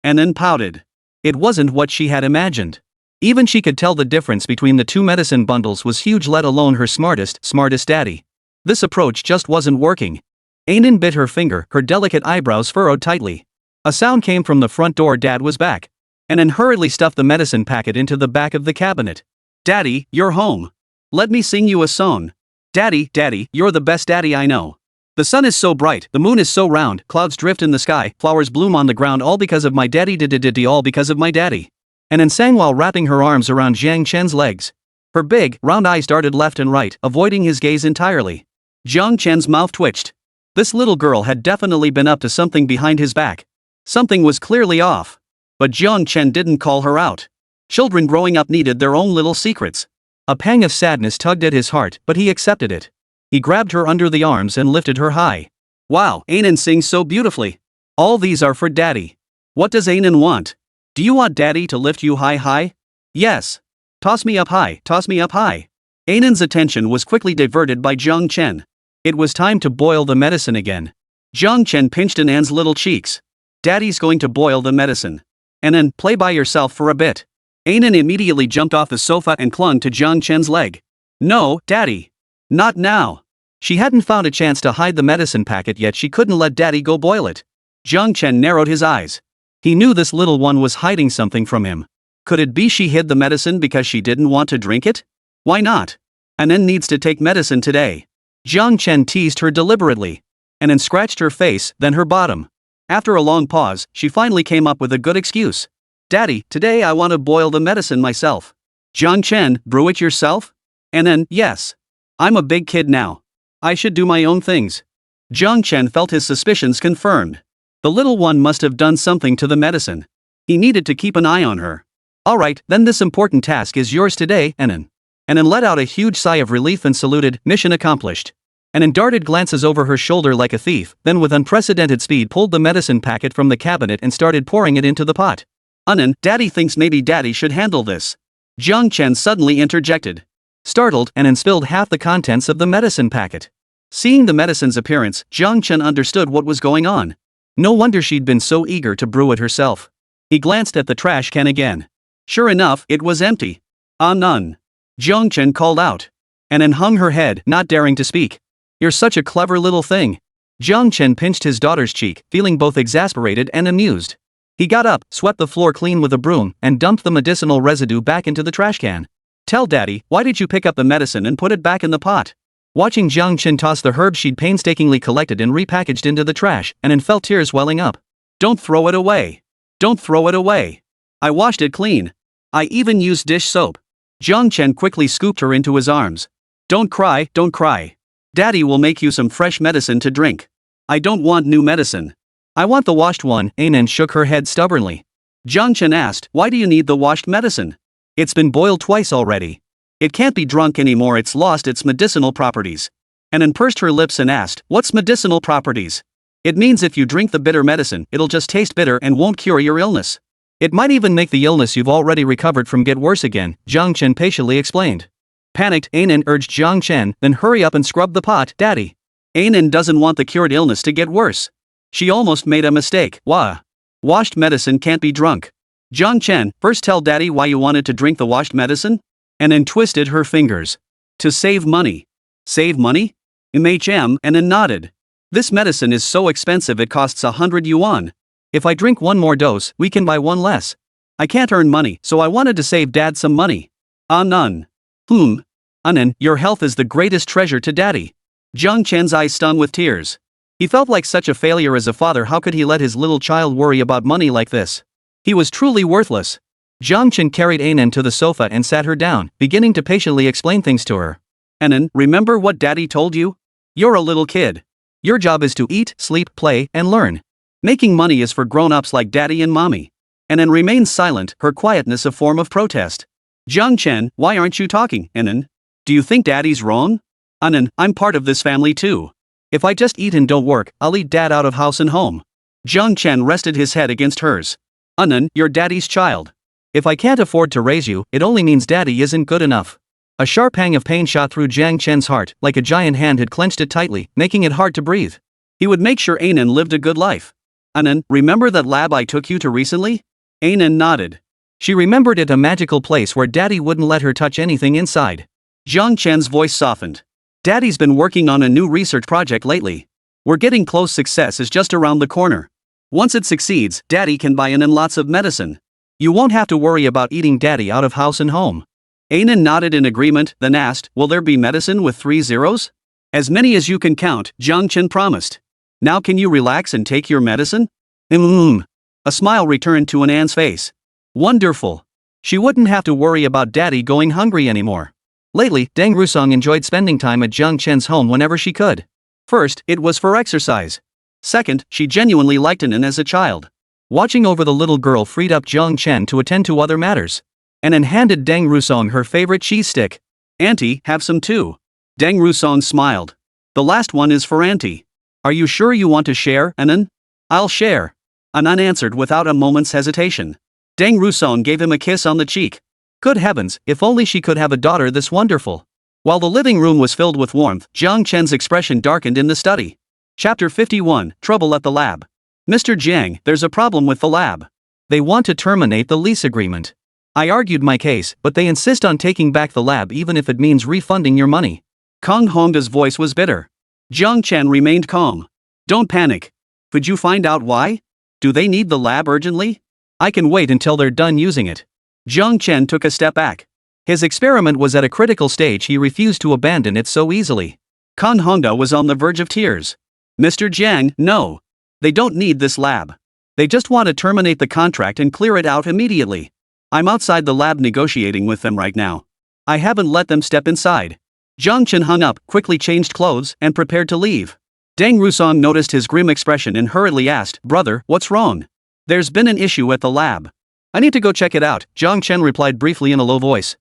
Anan pouted. It wasn't what she had imagined. Even she could tell the difference between the two medicine bundles was huge, let alone her smartest daddy. This approach just wasn't working. Anan bit her finger, her delicate eyebrows furrowed tightly. A sound came from the front door. Dad was back. Anan hurriedly stuffed the medicine packet into the back of the cabinet. Daddy, you're home. Let me sing you a song. Daddy, you're the best daddy I know. The sun is so bright, the moon is so round, clouds drift in the sky, flowers bloom on the ground, all because of my daddy, all because of my daddy. Anan sang while wrapping her arms around Jiang Chen's legs. Her big, round eyes darted left and right, avoiding his gaze entirely. Jiang Chen's mouth twitched. This little girl had definitely been up to something behind his back. Something was clearly off. But Jiang Chen didn't call her out. Children growing up needed their own little secrets. A pang of sadness tugged at his heart, but he accepted it. He grabbed her under the arms and lifted her high. Wow, Anan sings so beautifully. All these are for Daddy. What does Anan want? Do you want Daddy to lift you high? Yes. Toss me up high, toss me up high. Anan's attention was quickly diverted by Jiang Chen. It was time to boil the medicine again. Jiang Chen pinched Anan's little cheeks. Daddy's going to boil the medicine. Anan, play by yourself for a bit. Anan immediately jumped off the sofa and clung to Jiang Chen's leg. No, Daddy. Not now. She hadn't found a chance to hide the medicine packet yet. She couldn't let Daddy go boil it. Jiang Chen narrowed his eyes. He knew this little one was hiding something from him. Could it be she hid the medicine because she didn't want to drink it? Why not? Anan needs to take medicine today. Jiang Chen teased her deliberately. Anan scratched her face, then her bottom. After a long pause, she finally came up with a good excuse. Daddy, today I want to boil the medicine myself. Jiang Chen, brew it yourself? Anan, yes. I'm a big kid now. I should do my own things. Jiang Chen felt his suspicions confirmed. The little one must have done something to the medicine. He needed to keep an eye on her. Alright, then this important task is yours today, Anan. Anan let out a huge sigh of relief and saluted, mission accomplished. Anan darted glances over her shoulder like a thief, then with unprecedented speed pulled the medicine packet from the cabinet and started pouring it into the pot. Anan, Daddy thinks maybe Daddy should handle this. Jiang Chen suddenly interjected. Startled, Anan spilled half the contents of the medicine packet. Seeing the medicine's appearance, Jiang Chen understood what was going on. No wonder she'd been so eager to brew it herself. He glanced at the trash can again. Sure enough, it was empty. None. Jiang Chen called out. Anan hung her head, not daring to speak. You're such a clever little thing. Jiang Chen pinched his daughter's cheek, feeling both exasperated and amused. He got up, swept the floor clean with a broom, and dumped the medicinal residue back into the trash can. Tell Daddy, why did you pick up the medicine and put it back in the pot? Watching Jiang Chen toss the herbs she'd painstakingly collected and repackaged into the trash, Anan felt tears welling up. Don't throw it away. Don't throw it away. I washed it clean. I even used dish soap. Jiang Chen quickly scooped her into his arms. Don't cry, don't cry. Daddy will make you some fresh medicine to drink. I don't want new medicine. I want the washed one. Anan shook her head stubbornly. Jiang Chen asked, why do you need the washed medicine? It's been boiled twice already. It can't be drunk anymore, it's lost its medicinal properties. Anan pursed her lips and asked, what's medicinal properties? It means if you drink the bitter medicine, it'll just taste bitter and won't cure your illness. It might even make the illness you've already recovered from get worse again, Jiang Chen patiently explained. Panicked, Anan urged Jiang Chen, then hurry up and scrub the pot, Daddy. Anan doesn't want the cured illness to get worse. She almost made a mistake. Washed medicine can't be drunk. Jiang Chen, first tell Daddy why you wanted to drink the washed medicine? Anan twisted her fingers. To save money. Save money? Anan nodded. This medicine is so expensive it costs 100 yuan. If I drink one more dose, we can buy one less. I can't earn money, so I wanted to save Dad some money. None. Anan, your health is the greatest treasure to Daddy. Jiang Chen's eyes stung with tears. He felt like such a failure as a father. How could he let his little child worry about money like this? He was truly worthless. Jiang Chen carried Anan to the sofa and sat her down, beginning to patiently explain things to her. Anan, remember what Daddy told you? You're a little kid. Your job is to eat, sleep, play, and learn. Making money is for grown-ups like Daddy and Mommy. Anan remained silent, her quietness a form of protest. Jiang Chen, why aren't you talking, Anan? Do you think daddy's wrong? Anan, I'm part of this family too. If I just eat and don't work, I'll eat dad out of house and home. Jiang Chen rested his head against hers. Anan, you're daddy's child. If I can't afford to raise you, it only means daddy isn't good enough. A sharp pang of pain shot through Jiang Chen's heart, like a giant hand had clenched it tightly, making it hard to breathe. He would make sure Anan lived a good life. Anan, remember that lab I took you to recently? Anan nodded. She remembered it, a magical place where daddy wouldn't let her touch anything inside. Jiang Chen's voice softened. Daddy's been working on a new research project lately. We're getting close, success is just around the corner. Once it succeeds, daddy can buy Anan lots of medicine. You won't have to worry about eating daddy out of house and home. Anan nodded in agreement, then asked, will there be medicine with 3 zeros? As many as you can count, Jiang Chen promised. Now can you relax and take your medicine? A smile returned to Anan's face. Wonderful. She wouldn't have to worry about daddy going hungry anymore. Lately, Deng Rusong enjoyed spending time at Jiang Chen's home whenever she could. First, it was for exercise. Second, she genuinely liked Anan as a child. Watching over the little girl freed up Jiang Chen to attend to other matters. Anan handed Deng Rusong her favorite cheese stick. Auntie, have some too. Deng Rusong smiled. The last one is for Auntie. Are you sure you want to share, Anan? I'll share. Anan answered without a moment's hesitation. Deng Rusong gave him a kiss on the cheek. Good heavens, if only she could have a daughter this wonderful. While the living room was filled with warmth, Jiang Chen's expression darkened in the study. Chapter 51, Trouble at the Lab. Mr. Jiang, there's a problem with the lab. They want to terminate the lease agreement. I argued my case, but they insist on taking back the lab even if it means refunding your money. Kong Hongda's voice was bitter. Jiang Chen remained calm. Don't panic. Could you find out why? Do they need the lab urgently? I can wait until they're done using it. Jiang Chen took a step back. His experiment was at a critical stage, he refused to abandon it so easily. Kong Hongda was on the verge of tears. Mr. Jiang, no. They don't need this lab. They just want to terminate the contract and clear it out immediately. I'm outside the lab negotiating with them right now. I haven't let them step inside. Jiang Chen hung up, quickly changed clothes, and prepared to leave. Deng Rusong noticed his grim expression and hurriedly asked, Brother, what's wrong? There's been an issue at the lab. I need to go check it out, Jiang Chen replied briefly in a low voice.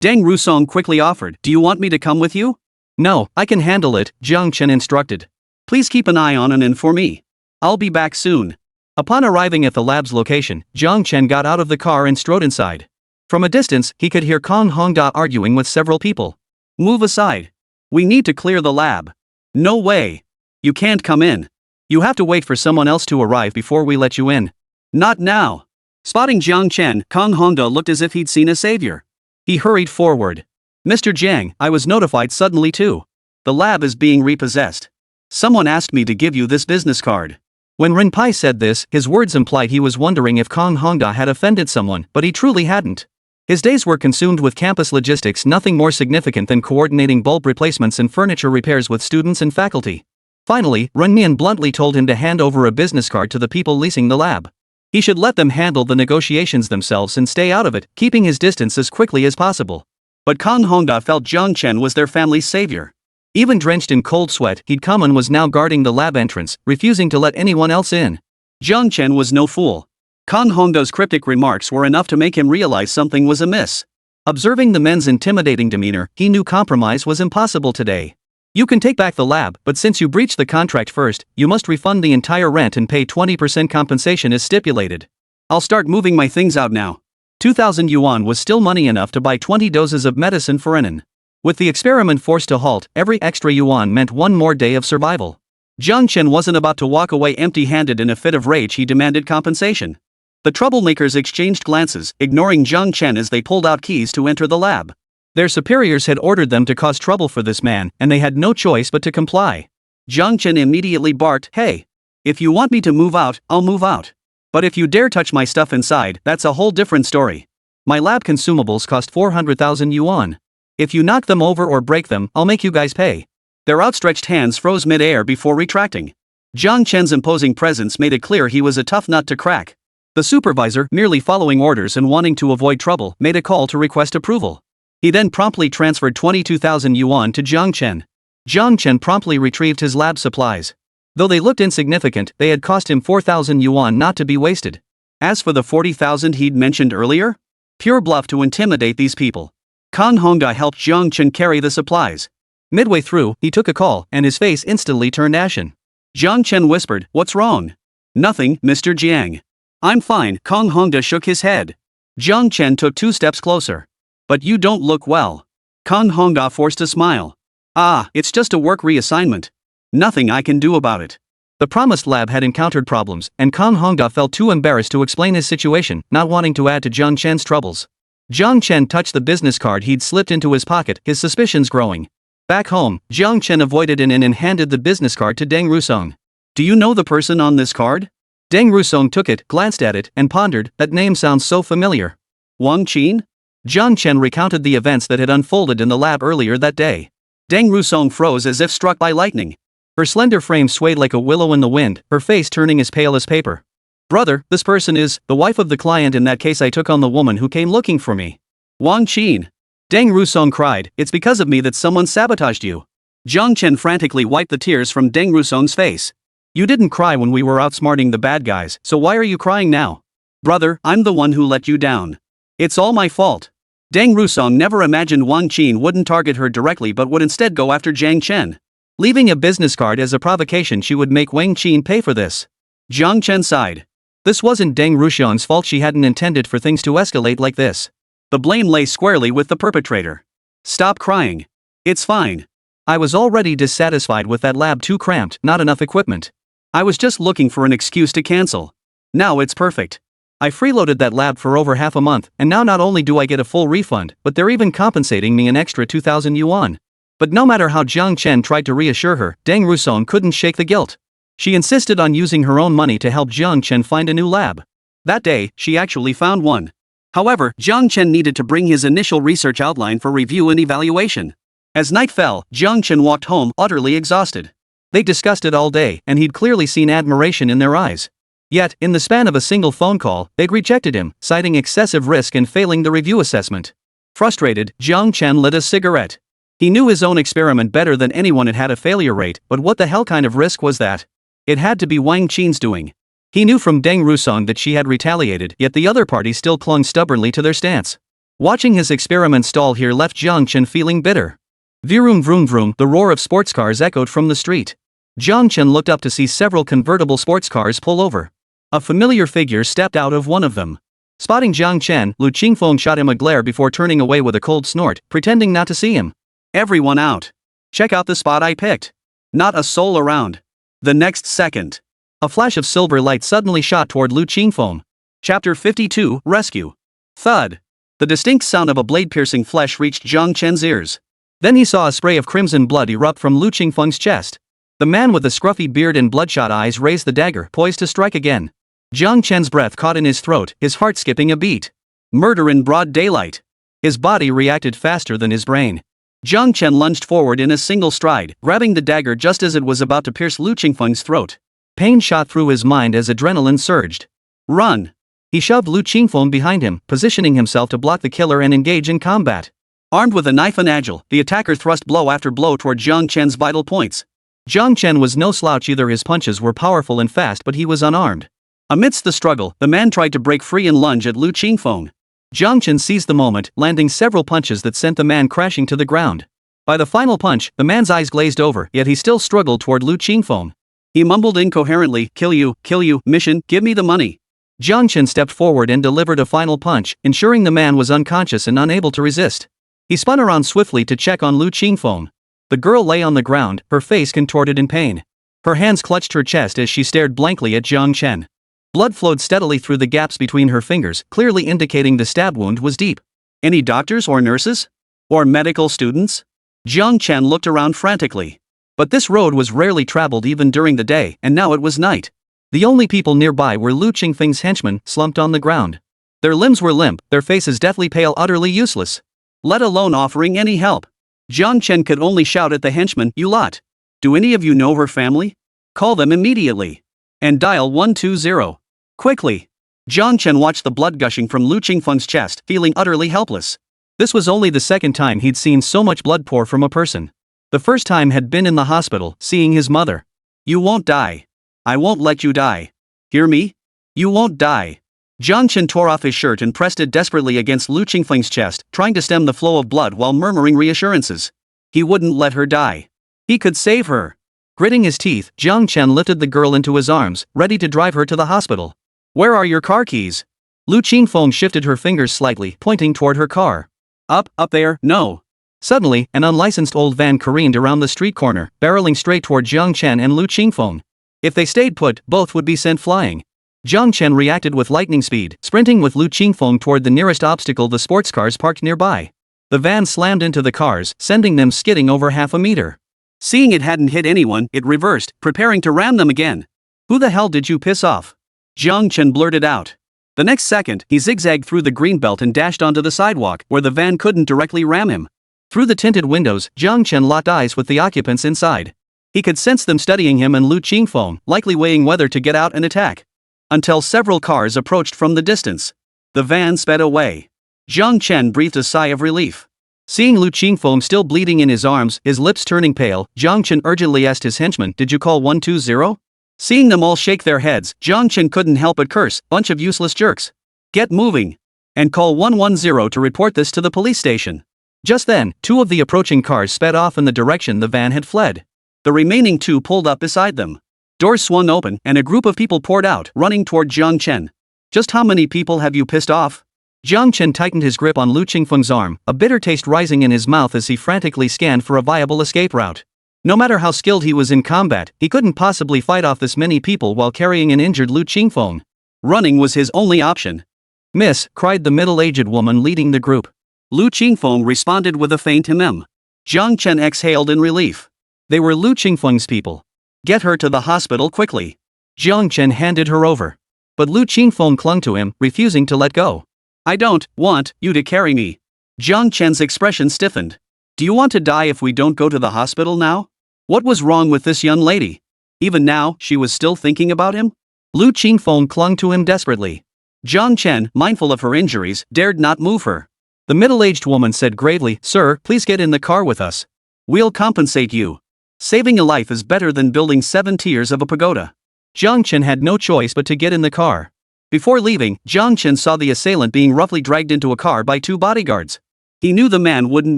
Deng Rusong quickly offered, do you want me to come with you? No, I can handle it, Jiang Chen instructed. Please keep an eye on Anan for me. I'll be back soon. Upon arriving at the lab's location, Jiang Chen got out of the car and strode inside. From a distance, he could hear Kong Hongda arguing with several people. Move aside. We need to clear the lab. No way. You can't come in. You have to wait for someone else to arrive before we let you in. Not now. Spotting Jiang Chen, Kong Hongda looked as if he'd seen a savior. He hurried forward. Mr. Jiang, I was notified suddenly too. The lab is being repossessed. Someone asked me to give you this business card. When Renpai said this, his words implied he was wondering if Kong Hongda had offended someone, but he truly hadn't. His days were consumed with campus logistics, nothing more significant than coordinating bulb replacements and furniture repairs with students and faculty. Finally, Renmian bluntly told him to hand over a business card to the people leasing the lab. He should let them handle the negotiations themselves and stay out of it, keeping his distance as quickly as possible. But Kong Hongda felt Jiang Chen was their family's savior. Even drenched in cold sweat, he'd come and was now guarding the lab entrance, refusing to let anyone else in. Jiang Chen was no fool. Kong Hongda's cryptic remarks were enough to make him realize something was amiss. Observing the men's intimidating demeanor, he knew compromise was impossible today. You can take back the lab, but since you breached the contract first, you must refund the entire rent and pay 20% compensation as stipulated. I'll start moving my things out now. 2,000 yuan was still money enough to buy 20 doses of medicine for Anan. With the experiment forced to halt, every extra yuan meant one more day of survival. Jiang Chen wasn't about to walk away empty-handed. In a fit of rage, he demanded compensation. The troublemakers exchanged glances, ignoring Jiang Chen as they pulled out keys to enter the lab. Their superiors had ordered them to cause trouble for this man, and they had no choice but to comply. Jiang Chen immediately barked, Hey! If you want me to move out, I'll move out. But if you dare touch my stuff inside, that's a whole different story. My lab consumables cost 400,000 yuan. If you knock them over or break them, I'll make you guys pay. Their outstretched hands froze mid-air before retracting. Jiang Chen's imposing presence made it clear he was a tough nut to crack. The supervisor, merely following orders and wanting to avoid trouble, made a call to request approval. He then promptly transferred 22,000 yuan to Jiang Chen. Jiang Chen promptly retrieved his lab supplies. Though they looked insignificant, they had cost him 4,000 yuan not to be wasted. As for the 40,000 he'd mentioned earlier, Pure bluff to intimidate these people. Kang Hongda helped Jiang Chen carry the supplies. Midway through, he took a call, and his face instantly turned ashen. Jiang Chen whispered, "What's wrong?" "Nothing, Mr. Jiang. I'm fine." Kang Hongda shook his head. Jiang Chen took 2 steps closer. "But you don't look well." Kang Hongda forced a smile. "Ah, it's just a work reassignment. Nothing I can do about it." The promised lab had encountered problems, and Kang Hongda felt too embarrassed to explain his situation, not wanting to add to Jiang Chen's troubles. Jiang Chen touched the business card he'd slipped into his pocket, his suspicions growing. Back home, Jiang Chen avoided an inn and handed the business card to Deng Rusong. "Do you know the person on this card?" Deng Rusong took it, glanced at it, and pondered, "That name sounds so familiar." "Wang Qin?" Jiang Chen recounted the events that had unfolded in the lab earlier that day. Deng Rusong froze as if struck by lightning. Her slender frame swayed like a willow in the wind, her face turning as pale as paper. "Brother, this person is the wife of the client in that case I took on the woman who came looking for me." "Wang Qin!" Deng Rusong cried, "It's because of me that someone sabotaged you." Jiang Chen frantically wiped the tears from Deng Rusong's face. "You didn't cry when we were outsmarting the bad guys, so why are you crying now?" "Brother, I'm the one who let you down. It's all my fault." Deng Rusong never imagined Wang Qin wouldn't target her directly but would instead go after Jiang Chen. Leaving a business card as a provocation, she would make Wang Qin pay for this. Jiang Chen sighed. This wasn't Deng Rusong's fault. She hadn't intended for things to escalate like this. The blame lay squarely with the perpetrator. "Stop crying. It's fine. I was already dissatisfied with that lab, too cramped, not enough equipment. I was just looking for an excuse to cancel. Now it's perfect. I freeloaded that lab for over half a month, and now not only do I get a full refund, but they're even compensating me an extra 2,000 yuan. But no matter how Jiang Chen tried to reassure her, Deng Rusong couldn't shake the guilt. She insisted on using her own money to help Jiang Chen find a new lab. That day, she actually found one. However, Jiang Chen needed to bring his initial research outline for review and evaluation. As night fell, Jiang Chen walked home, utterly exhausted. They discussed it all day, and he'd clearly seen admiration in their eyes. Yet, in the span of a single phone call, they'd rejected him, citing excessive risk and failing the review assessment. Frustrated, Jiang Chen lit a cigarette. He knew his own experiment better than anyone. It had a failure rate, but what the hell kind of risk was that? It had to be Wang Qin's doing. He knew from Deng Rusong that she had retaliated, yet the other party still clung stubbornly to their stance. Watching his experiment stall here left Jiang Chen feeling bitter. Vroom vroom vroom, the roar of sports cars echoed from the street. Jiang Chen looked up to see several convertible sports cars pull over. A familiar figure stepped out of one of them. Spotting Jiang Chen, Lu Qingfeng shot him a glare before turning away with a cold snort, pretending not to see him. "Everyone out. Check out the spot I picked." Not a soul around. The next second, a flash of silver light suddenly shot toward Lu Qingfeng. Chapter 52, Rescue. Thud. The distinct sound of a blade-piercing flesh reached Jiang Chen's ears. Then he saw a spray of crimson blood erupt from Lu Qingfeng's chest. The man with the scruffy beard and bloodshot eyes raised the dagger, poised to strike again. Jiang Chen's breath caught in his throat, his heart skipping a beat. Murder in broad daylight. His body reacted faster than his brain. Jiang Chen lunged forward in a single stride, grabbing the dagger just as it was about to pierce Lu Qingfeng's throat. Pain shot through his mind as adrenaline surged. "Run!" He shoved Lu Qingfeng behind him, positioning himself to block the killer and engage in combat. Armed with a knife and agile, the attacker thrust blow after blow toward Jiang Chen's vital points. Jiang Chen was no slouch either. His punches were powerful and fast, but he was unarmed. Amidst the struggle, the man tried to break free and lunge at Lu Qingfeng. Jiang Chen seized the moment, landing several punches that sent the man crashing to the ground. By the final punch, the man's eyes glazed over, yet he still struggled toward Lu Qingfeng. He mumbled incoherently, kill you, mission, give me the money." Jiang Chen stepped forward and delivered a final punch, ensuring the man was unconscious and unable to resist. He spun around swiftly to check on Lu Qingfeng. The girl lay on the ground, her face contorted in pain. Her hands clutched her chest as she stared blankly at Jiang Chen. Blood flowed steadily through the gaps between her fingers, clearly indicating the stab wound was deep. "Any doctors or nurses? Or medical students?" Jiang Chen looked around frantically. But this road was rarely traveled even during the day, and now it was night. The only people nearby were Lu Qingfeng's henchmen, slumped on the ground. Their limbs were limp, their faces deathly pale, utterly useless. Let alone offering any help. Jiang Chen could only shout at the henchmen, "You lot! Do any of you know her family? Call them immediately. And dial 120. Quickly." Jiang Chen watched the blood gushing from Lu Qingfeng's chest, feeling utterly helpless. This was only the second time he'd seen so much blood pour from a person. The first time had been in the hospital, seeing his mother. "You won't die. I won't let you die. Hear me? You won't die." Jiang Chen tore off his shirt and pressed it desperately against Lu Qingfeng's chest, trying to stem the flow of blood while murmuring reassurances. He wouldn't let her die. He could save her. Gritting his teeth, Jiang Chen lifted the girl into his arms, ready to drive her to the hospital. Where are your car keys? Lu Qingfeng shifted her fingers slightly, pointing toward her car. Up there, no. Suddenly, an unlicensed old van careened around the street corner, barreling straight toward Jiang Chen and Lu Qingfeng. If they stayed put, both would be sent flying. Jiang Chen reacted with lightning speed, sprinting with Lu Qingfeng toward the nearest obstacle, the sports cars parked nearby. The van slammed into the cars, sending them skidding over half a meter. Seeing it hadn't hit anyone, it reversed, preparing to ram them again. Who the hell did you piss off? Jiang Chen blurted out. The next second, he zigzagged through the greenbelt and dashed onto the sidewalk, where the van couldn't directly ram him. Through the tinted windows, Jiang Chen locked eyes with the occupants inside. He could sense them studying him and Lu Qingfeng, likely weighing whether to get out and attack. Until several cars approached from the distance. The van sped away. Jiang Chen breathed a sigh of relief. Seeing Lu Qingfeng still bleeding in his arms, his lips turning pale, Jiang Chen urgently asked his henchman, "Did you call 120? Seeing them all shake their heads, Jiang Chen couldn't help but curse, "Bunch of useless jerks. Get moving. And call 110 to report this to the police station." Just then, two of the approaching cars sped off in the direction the van had fled. The remaining two pulled up beside them. Doors swung open, and a group of people poured out, running toward Jiang Chen. Just how many people have you pissed off? Jiang Chen tightened his grip on Lu Qingfeng's arm, a bitter taste rising in his mouth as he frantically scanned for a viable escape route. No matter how skilled he was in combat, he couldn't possibly fight off this many people while carrying an injured Lu Qingfeng. Running was his only option. "Miss," cried the middle-aged woman leading the group. Lu Qingfeng responded with a faint "hmm." Jiang Chen exhaled in relief. They were Lu Qingfeng's people. "Get her to the hospital quickly." Jiang Chen handed her over. But Lu Qingfeng clung to him, refusing to let go. "I don't want you to carry me." Jiang Chen's expression stiffened. "Do you want to die if we don't go to the hospital now? What was wrong with this young lady? Even now, she was still thinking about him?" Lu Qingfeng clung to him desperately. Jiang Chen, mindful of her injuries, dared not move her. The middle-aged woman said gravely, "Sir, please get in the car with us. We'll compensate you. Saving a life is better than building 7 tiers of a pagoda." Jiang Chen had no choice but to get in the car. Before leaving, Jiang Chen saw the assailant being roughly dragged into a car by 2 bodyguards. He knew the man wouldn't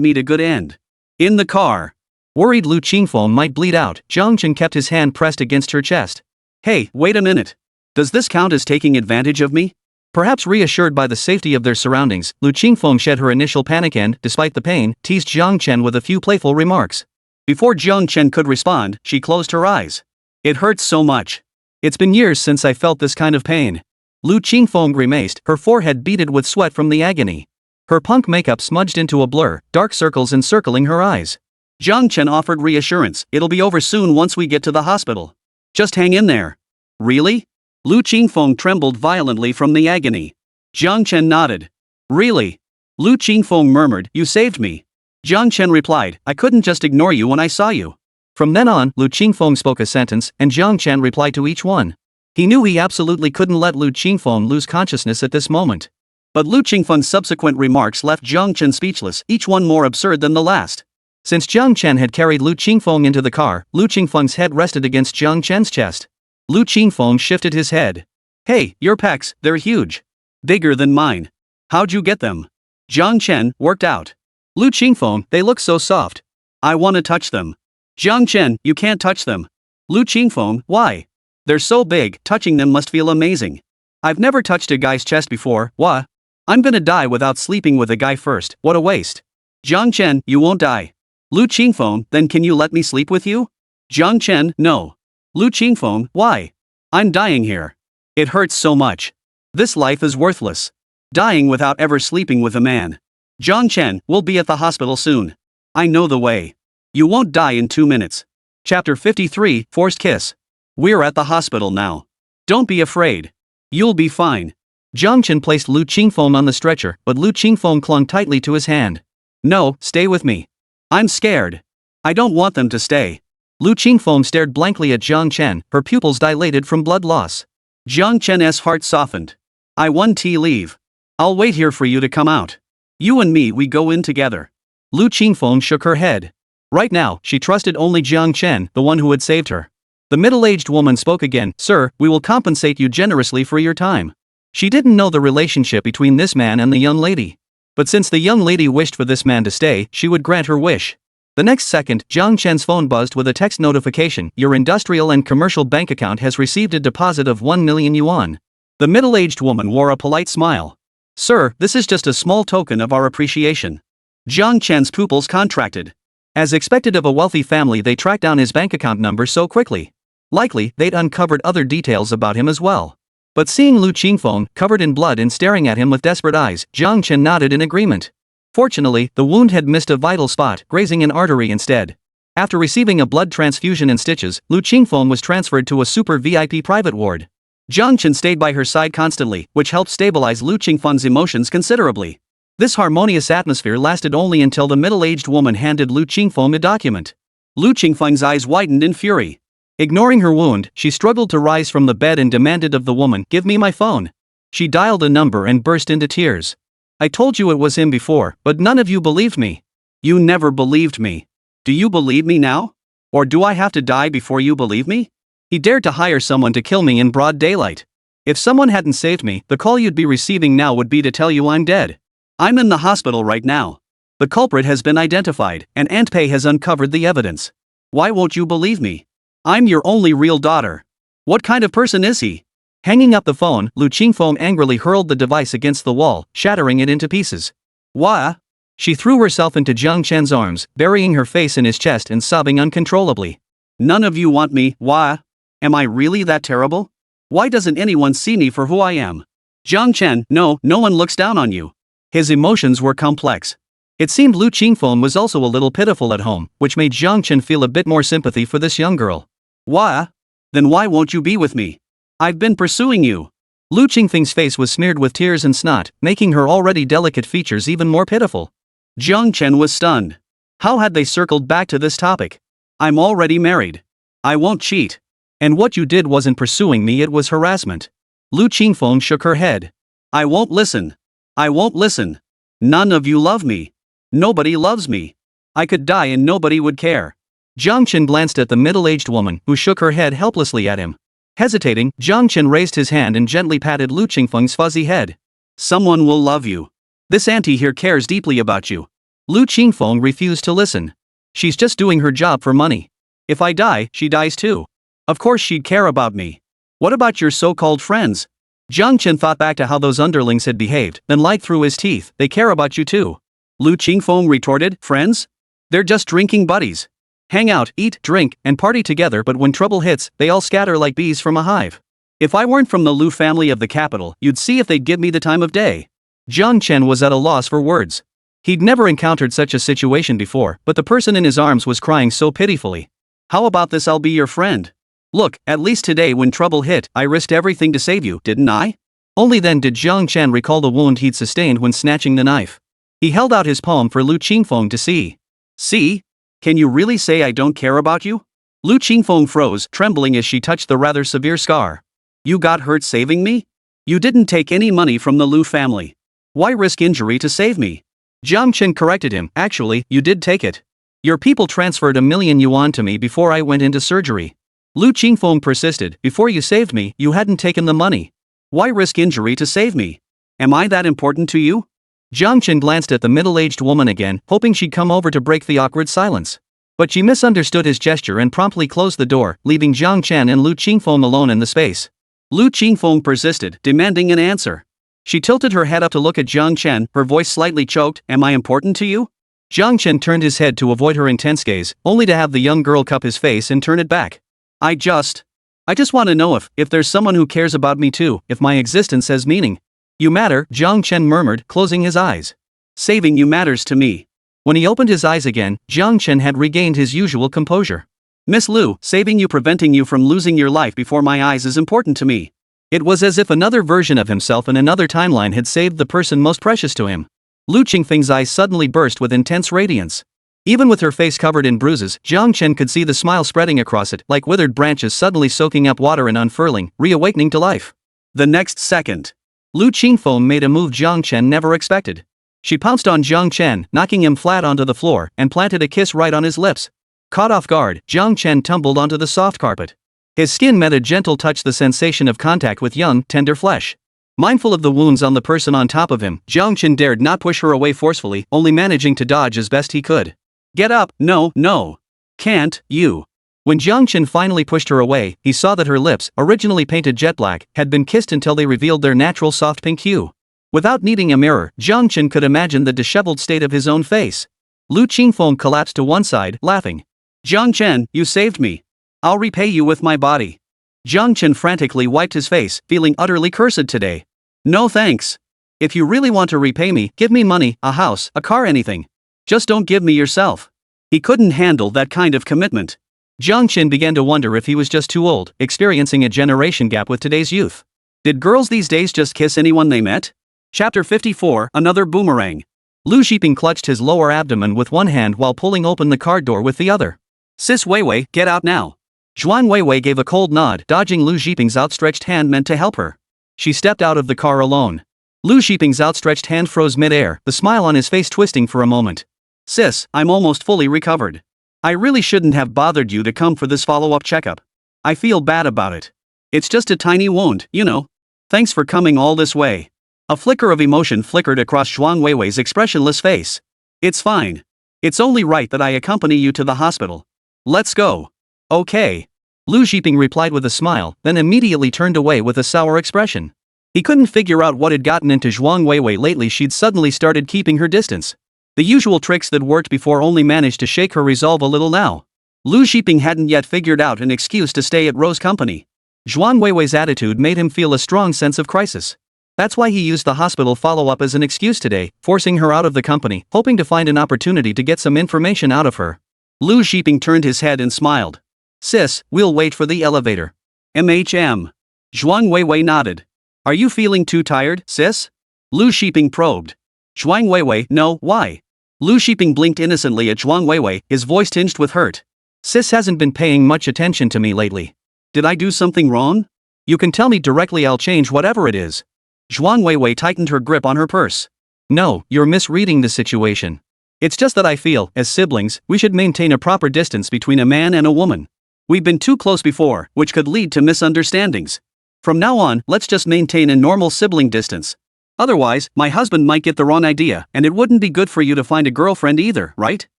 meet a good end. In the car. Worried Lu Qingfeng might bleed out, Jiang Chen kept his hand pressed against her chest. "Hey, wait a minute. Does this count as taking advantage of me?" Perhaps reassured by the safety of their surroundings, Lu Qingfeng shed her initial panic and, despite the pain, teased Jiang Chen with a few playful remarks. Before Jiang Chen could respond, she closed her eyes. "It hurts so much. It's been years since I felt this kind of pain." Lu Qingfeng grimaced, her forehead beaded with sweat from the agony. Her punk makeup smudged into a blur, dark circles encircling her eyes. Jiang Chen offered reassurance, "It'll be over soon once we get to the hospital. Just hang in there." "Really?" Lu Qingfeng trembled violently from the agony. Jiang Chen nodded. "Really?" Lu Qingfeng murmured, "You saved me." Jiang Chen replied, "I couldn't just ignore you when I saw you." From then on, Lu Qingfeng spoke a sentence, and Jiang Chen replied to each one. He knew he absolutely couldn't let Lu Qingfeng lose consciousness at this moment. But Lu Qingfeng's subsequent remarks left Jiang Chen speechless, each one more absurd than the last. Since Jiang Chen had carried Lu Qingfeng into the car, Lu Qingfeng's head rested against Jiang Chen's chest. Lu Qingfeng shifted his head. "Hey, your pecs, they're huge. Bigger than mine. How'd you get them?" Jiang Chen, "Worked out." Lu Qingfeng, "They look so soft. I wanna touch them." Jiang Chen, "You can't touch them." Lu Qingfeng, "Why?" "They're so big, touching them must feel amazing. I've never touched a guy's chest before, what? I'm gonna die without sleeping with a guy first, what a waste." Jiang Chen, "You won't die." Lu Qingfeng, "Then can you let me sleep with you?" Jiang Chen, "No." Lu Qingfeng, "Why?" "I'm dying here. It hurts so much. This life is worthless. Dying without ever sleeping with a man." Jiang Chen, "We'll be at the hospital soon. I know the way. You won't die in 2 minutes. Chapter 53, Forced Kiss. "We're at the hospital now. Don't be afraid. You'll be fine." Jiang Chen placed Lu Qingfeng on the stretcher, but Lu Qingfeng clung tightly to his hand. "No, stay with me. I'm scared. I don't want them to stay." Lu Qingfeng stared blankly at Jiang Chen, her pupils dilated from blood loss. Jiang Chen's heart softened. "I want leave. I'll wait here for you to come out. You and me, we go in together." Lu Qingfeng shook her head. Right now, she trusted only Jiang Chen, the one who had saved her. The middle-aged woman spoke again, "Sir, we will compensate you generously for your time. She didn't know the relationship between this man and the young lady. But since the young lady wished for this man to stay, she would grant her wish. The next second, Jiang Chen's phone buzzed with a text notification. Your industrial and commercial bank account has received a deposit of 1 million yuan. The middle-aged woman wore a polite smile. Sir, this is just a small token of our appreciation. Jiang Chen's pupils contracted. As expected of a wealthy family, they tracked down his bank account number so quickly. Likely, they'd uncovered other details about him as well. But seeing Lu Qingfeng, covered in blood and staring at him with desperate eyes, Jiang Chen nodded in agreement. Fortunately, the wound had missed a vital spot, grazing an artery instead. After receiving a blood transfusion and stitches, Lu Qingfeng was transferred to a super VIP private ward. Jiang Chen stayed by her side constantly, which helped stabilize Lu Qingfeng's emotions considerably. This harmonious atmosphere lasted only until the middle-aged woman handed Lu Qingfeng a document. Lu Qingfeng's eyes widened in fury. Ignoring her wound, she struggled to rise from the bed and demanded of the woman, "Give me my phone." She dialed a number and burst into tears. I told you it was him before, but none of you believed me. You never believed me. Do you believe me now? Or do I have to die before you believe me? He dared to hire someone to kill me in broad daylight. If someone hadn't saved me, the call you'd be receiving now would be to tell you I'm dead. I'm in the hospital right now. The culprit has been identified, and Aunt Pei has uncovered the evidence. Why won't you believe me? I'm your only real daughter. What kind of person is he? Hanging up the phone, Lu Qingfeng angrily hurled the device against the wall, shattering it into pieces. Wah! She threw herself into Jiang Chen's arms, burying her face in his chest and sobbing uncontrollably. None of you want me, wah? Am I really that terrible? Why doesn't anyone see me for who I am? Jiang Chen, no one looks down on you. His emotions were complex. It seemed Lu Qingfeng was also a little pitiful at home, which made Jiang Chen feel a bit more sympathy for this young girl. Wah? Then why won't you be with me? I've been pursuing you. Lu Qingfeng's face was smeared with tears and snot, making her already delicate features even more pitiful. Jiang Chen was stunned. How had they circled back to this topic? I'm already married. I won't cheat. And what you did wasn't pursuing me, it was harassment. Lu Qingfeng shook her head. I won't listen. I won't listen. None of you love me. Nobody loves me. I could die and nobody would care. Jiang Chen glanced at the middle-aged woman, who shook her head helplessly at him. Hesitating, Jiang Chen raised his hand and gently patted Lu Qingfeng's fuzzy head. Someone will love you. This auntie here cares deeply about you. Lu Qingfeng refused to listen. She's just doing her job for money. If I die, she dies too. Of course she'd care about me. What about your so-called friends? Jiang Chen thought back to how those underlings had behaved, then lied through his teeth. They care about you too. Lu Qingfeng retorted, friends? They're just drinking buddies. Hang out, eat, drink, and party together, but when trouble hits, they all scatter like bees from a hive. If I weren't from the Lu family of the capital, you'd see if they'd give me the time of day. Jiang Chen was at a loss for words. He'd never encountered such a situation before, but the person in his arms was crying so pitifully. How about this, I'll be your friend? Look, at least today when trouble hit, I risked everything to save you, didn't I? Only then did Jiang Chen recall the wound he'd sustained when snatching the knife. He held out his palm for Lu Qingfeng to see. See? Can you really say I don't care about you? Lu Qingfeng froze, trembling as she touched the rather severe scar. You got hurt saving me? You didn't take any money from the Lu family. Why risk injury to save me? Jiang Chen corrected him, actually, you did take it. Your people transferred 1 million yuan to me before I went into surgery. Lu Qingfeng persisted, before you saved me, you hadn't taken the money. Why risk injury to save me? Am I that important to you? Jiang Chen glanced at the middle-aged woman again, hoping she'd come over to break the awkward silence. But she misunderstood his gesture and promptly closed the door, leaving Jiang Chen and Lu Qingfeng alone in the space. Lu Qingfeng persisted, demanding an answer. She tilted her head up to look at Jiang Chen, her voice slightly choked, am I important to you? Jiang Chen turned his head to avoid her intense gaze, only to have the young girl cup his face and turn it back. I just want to know if there's someone who cares about me too, if my existence has meaning. You matter, Jiang Chen murmured, closing his eyes. Saving you matters to me. When he opened his eyes again, Jiang Chen had regained his usual composure. Miss Lu, saving you, preventing you from losing your life before my eyes is important to me. It was as if another version of himself in another timeline had saved the person most precious to him. Lu Qingfeng's eyes suddenly burst with intense radiance. Even with her face covered in bruises, Jiang Chen could see the smile spreading across it, like withered branches suddenly soaking up water and unfurling, reawakening to life. The next second, Lu Qingfeng made a move Jiang Chen never expected. She pounced on Jiang Chen, knocking him flat onto the floor, and planted a kiss right on his lips. Caught off guard, Jiang Chen tumbled onto the soft carpet. His skin met a gentle touch, the sensation of contact with young, tender flesh. Mindful of the wounds on the person on top of him, Jiang Chen dared not push her away forcefully, only managing to dodge as best he could. Get up, no, no. Can't, you. When Jiang Chen finally pushed her away, he saw that her lips, originally painted jet black, had been kissed until they revealed their natural soft pink hue. Without needing a mirror, Jiang Chen could imagine the disheveled state of his own face. Lu Qingfeng collapsed to one side, laughing. Jiang Chen, you saved me. I'll repay you with my body. Jiang Chen frantically wiped his face, feeling utterly cursed today. No thanks. If you really want to repay me, give me money, a house, a car, anything. Just don't give me yourself. He couldn't handle that kind of commitment. Jiang Chen began to wonder if he was just too old, experiencing a generation gap with today's youth. Did girls these days just kiss anyone they met? Chapter 54, Another Boomerang. Lu Xiping clutched his lower abdomen with one hand while pulling open the car door with the other. Sis Weiwei, get out now. Zhuan Weiwei gave a cold nod, dodging Lu Xiping's outstretched hand meant to help her. She stepped out of the car alone. Lu Xiping's outstretched hand froze mid-air, the smile on his face twisting for a moment. Sis, I'm almost fully recovered. I really shouldn't have bothered you to come for this follow-up checkup. I feel bad about it. It's just a tiny wound, you know. Thanks for coming all this way. A flicker of emotion flickered across Zhuan Weiwei's expressionless face. It's fine. It's only right that I accompany you to the hospital. Let's go. Okay. Lu Xiping replied with a smile, then immediately turned away with a sour expression. He couldn't figure out what had gotten into Zhuan Weiwei lately. She'd suddenly started keeping her distance. The usual tricks that worked before only managed to shake her resolve a little now. Lu Xiping hadn't yet figured out an excuse to stay at Rose's company. Zhuan Weiwei's attitude made him feel a strong sense of crisis. That's why he used the hospital follow-up as an excuse today, forcing her out of the company, hoping to find an opportunity to get some information out of her. Lu Xiping turned his head and smiled. Sis, we'll wait for the elevator. Zhuan Weiwei nodded. Are you feeling too tired, sis? Lu Xiping probed. Zhuan Weiwei, no, why? Lu Xiping blinked innocently at Zhuan Weiwei, his voice tinged with hurt. Sis hasn't been paying much attention to me lately. Did I do something wrong? You can tell me directly, I'll change whatever it is. Zhuan Weiwei tightened her grip on her purse. No, you're misreading the situation. It's just that I feel, as siblings, we should maintain a proper distance between a man and a woman. We've been too close before, which could lead to misunderstandings. From now on, let's just maintain a normal sibling distance. Otherwise, my husband might get the wrong idea, and it wouldn't be good for you to find a girlfriend either, right?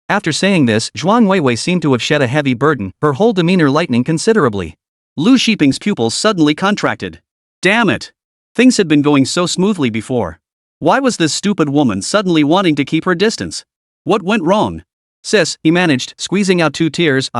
After saying this, Zhuan Weiwei seemed to have shed a heavy burden, her whole demeanor lightening considerably. Lu Xiping's pupils suddenly contracted. Damn it! Things had been going so smoothly before. Why was this stupid woman suddenly wanting to keep her distance? What went wrong? Sis, he managed, squeezing out 2 tears,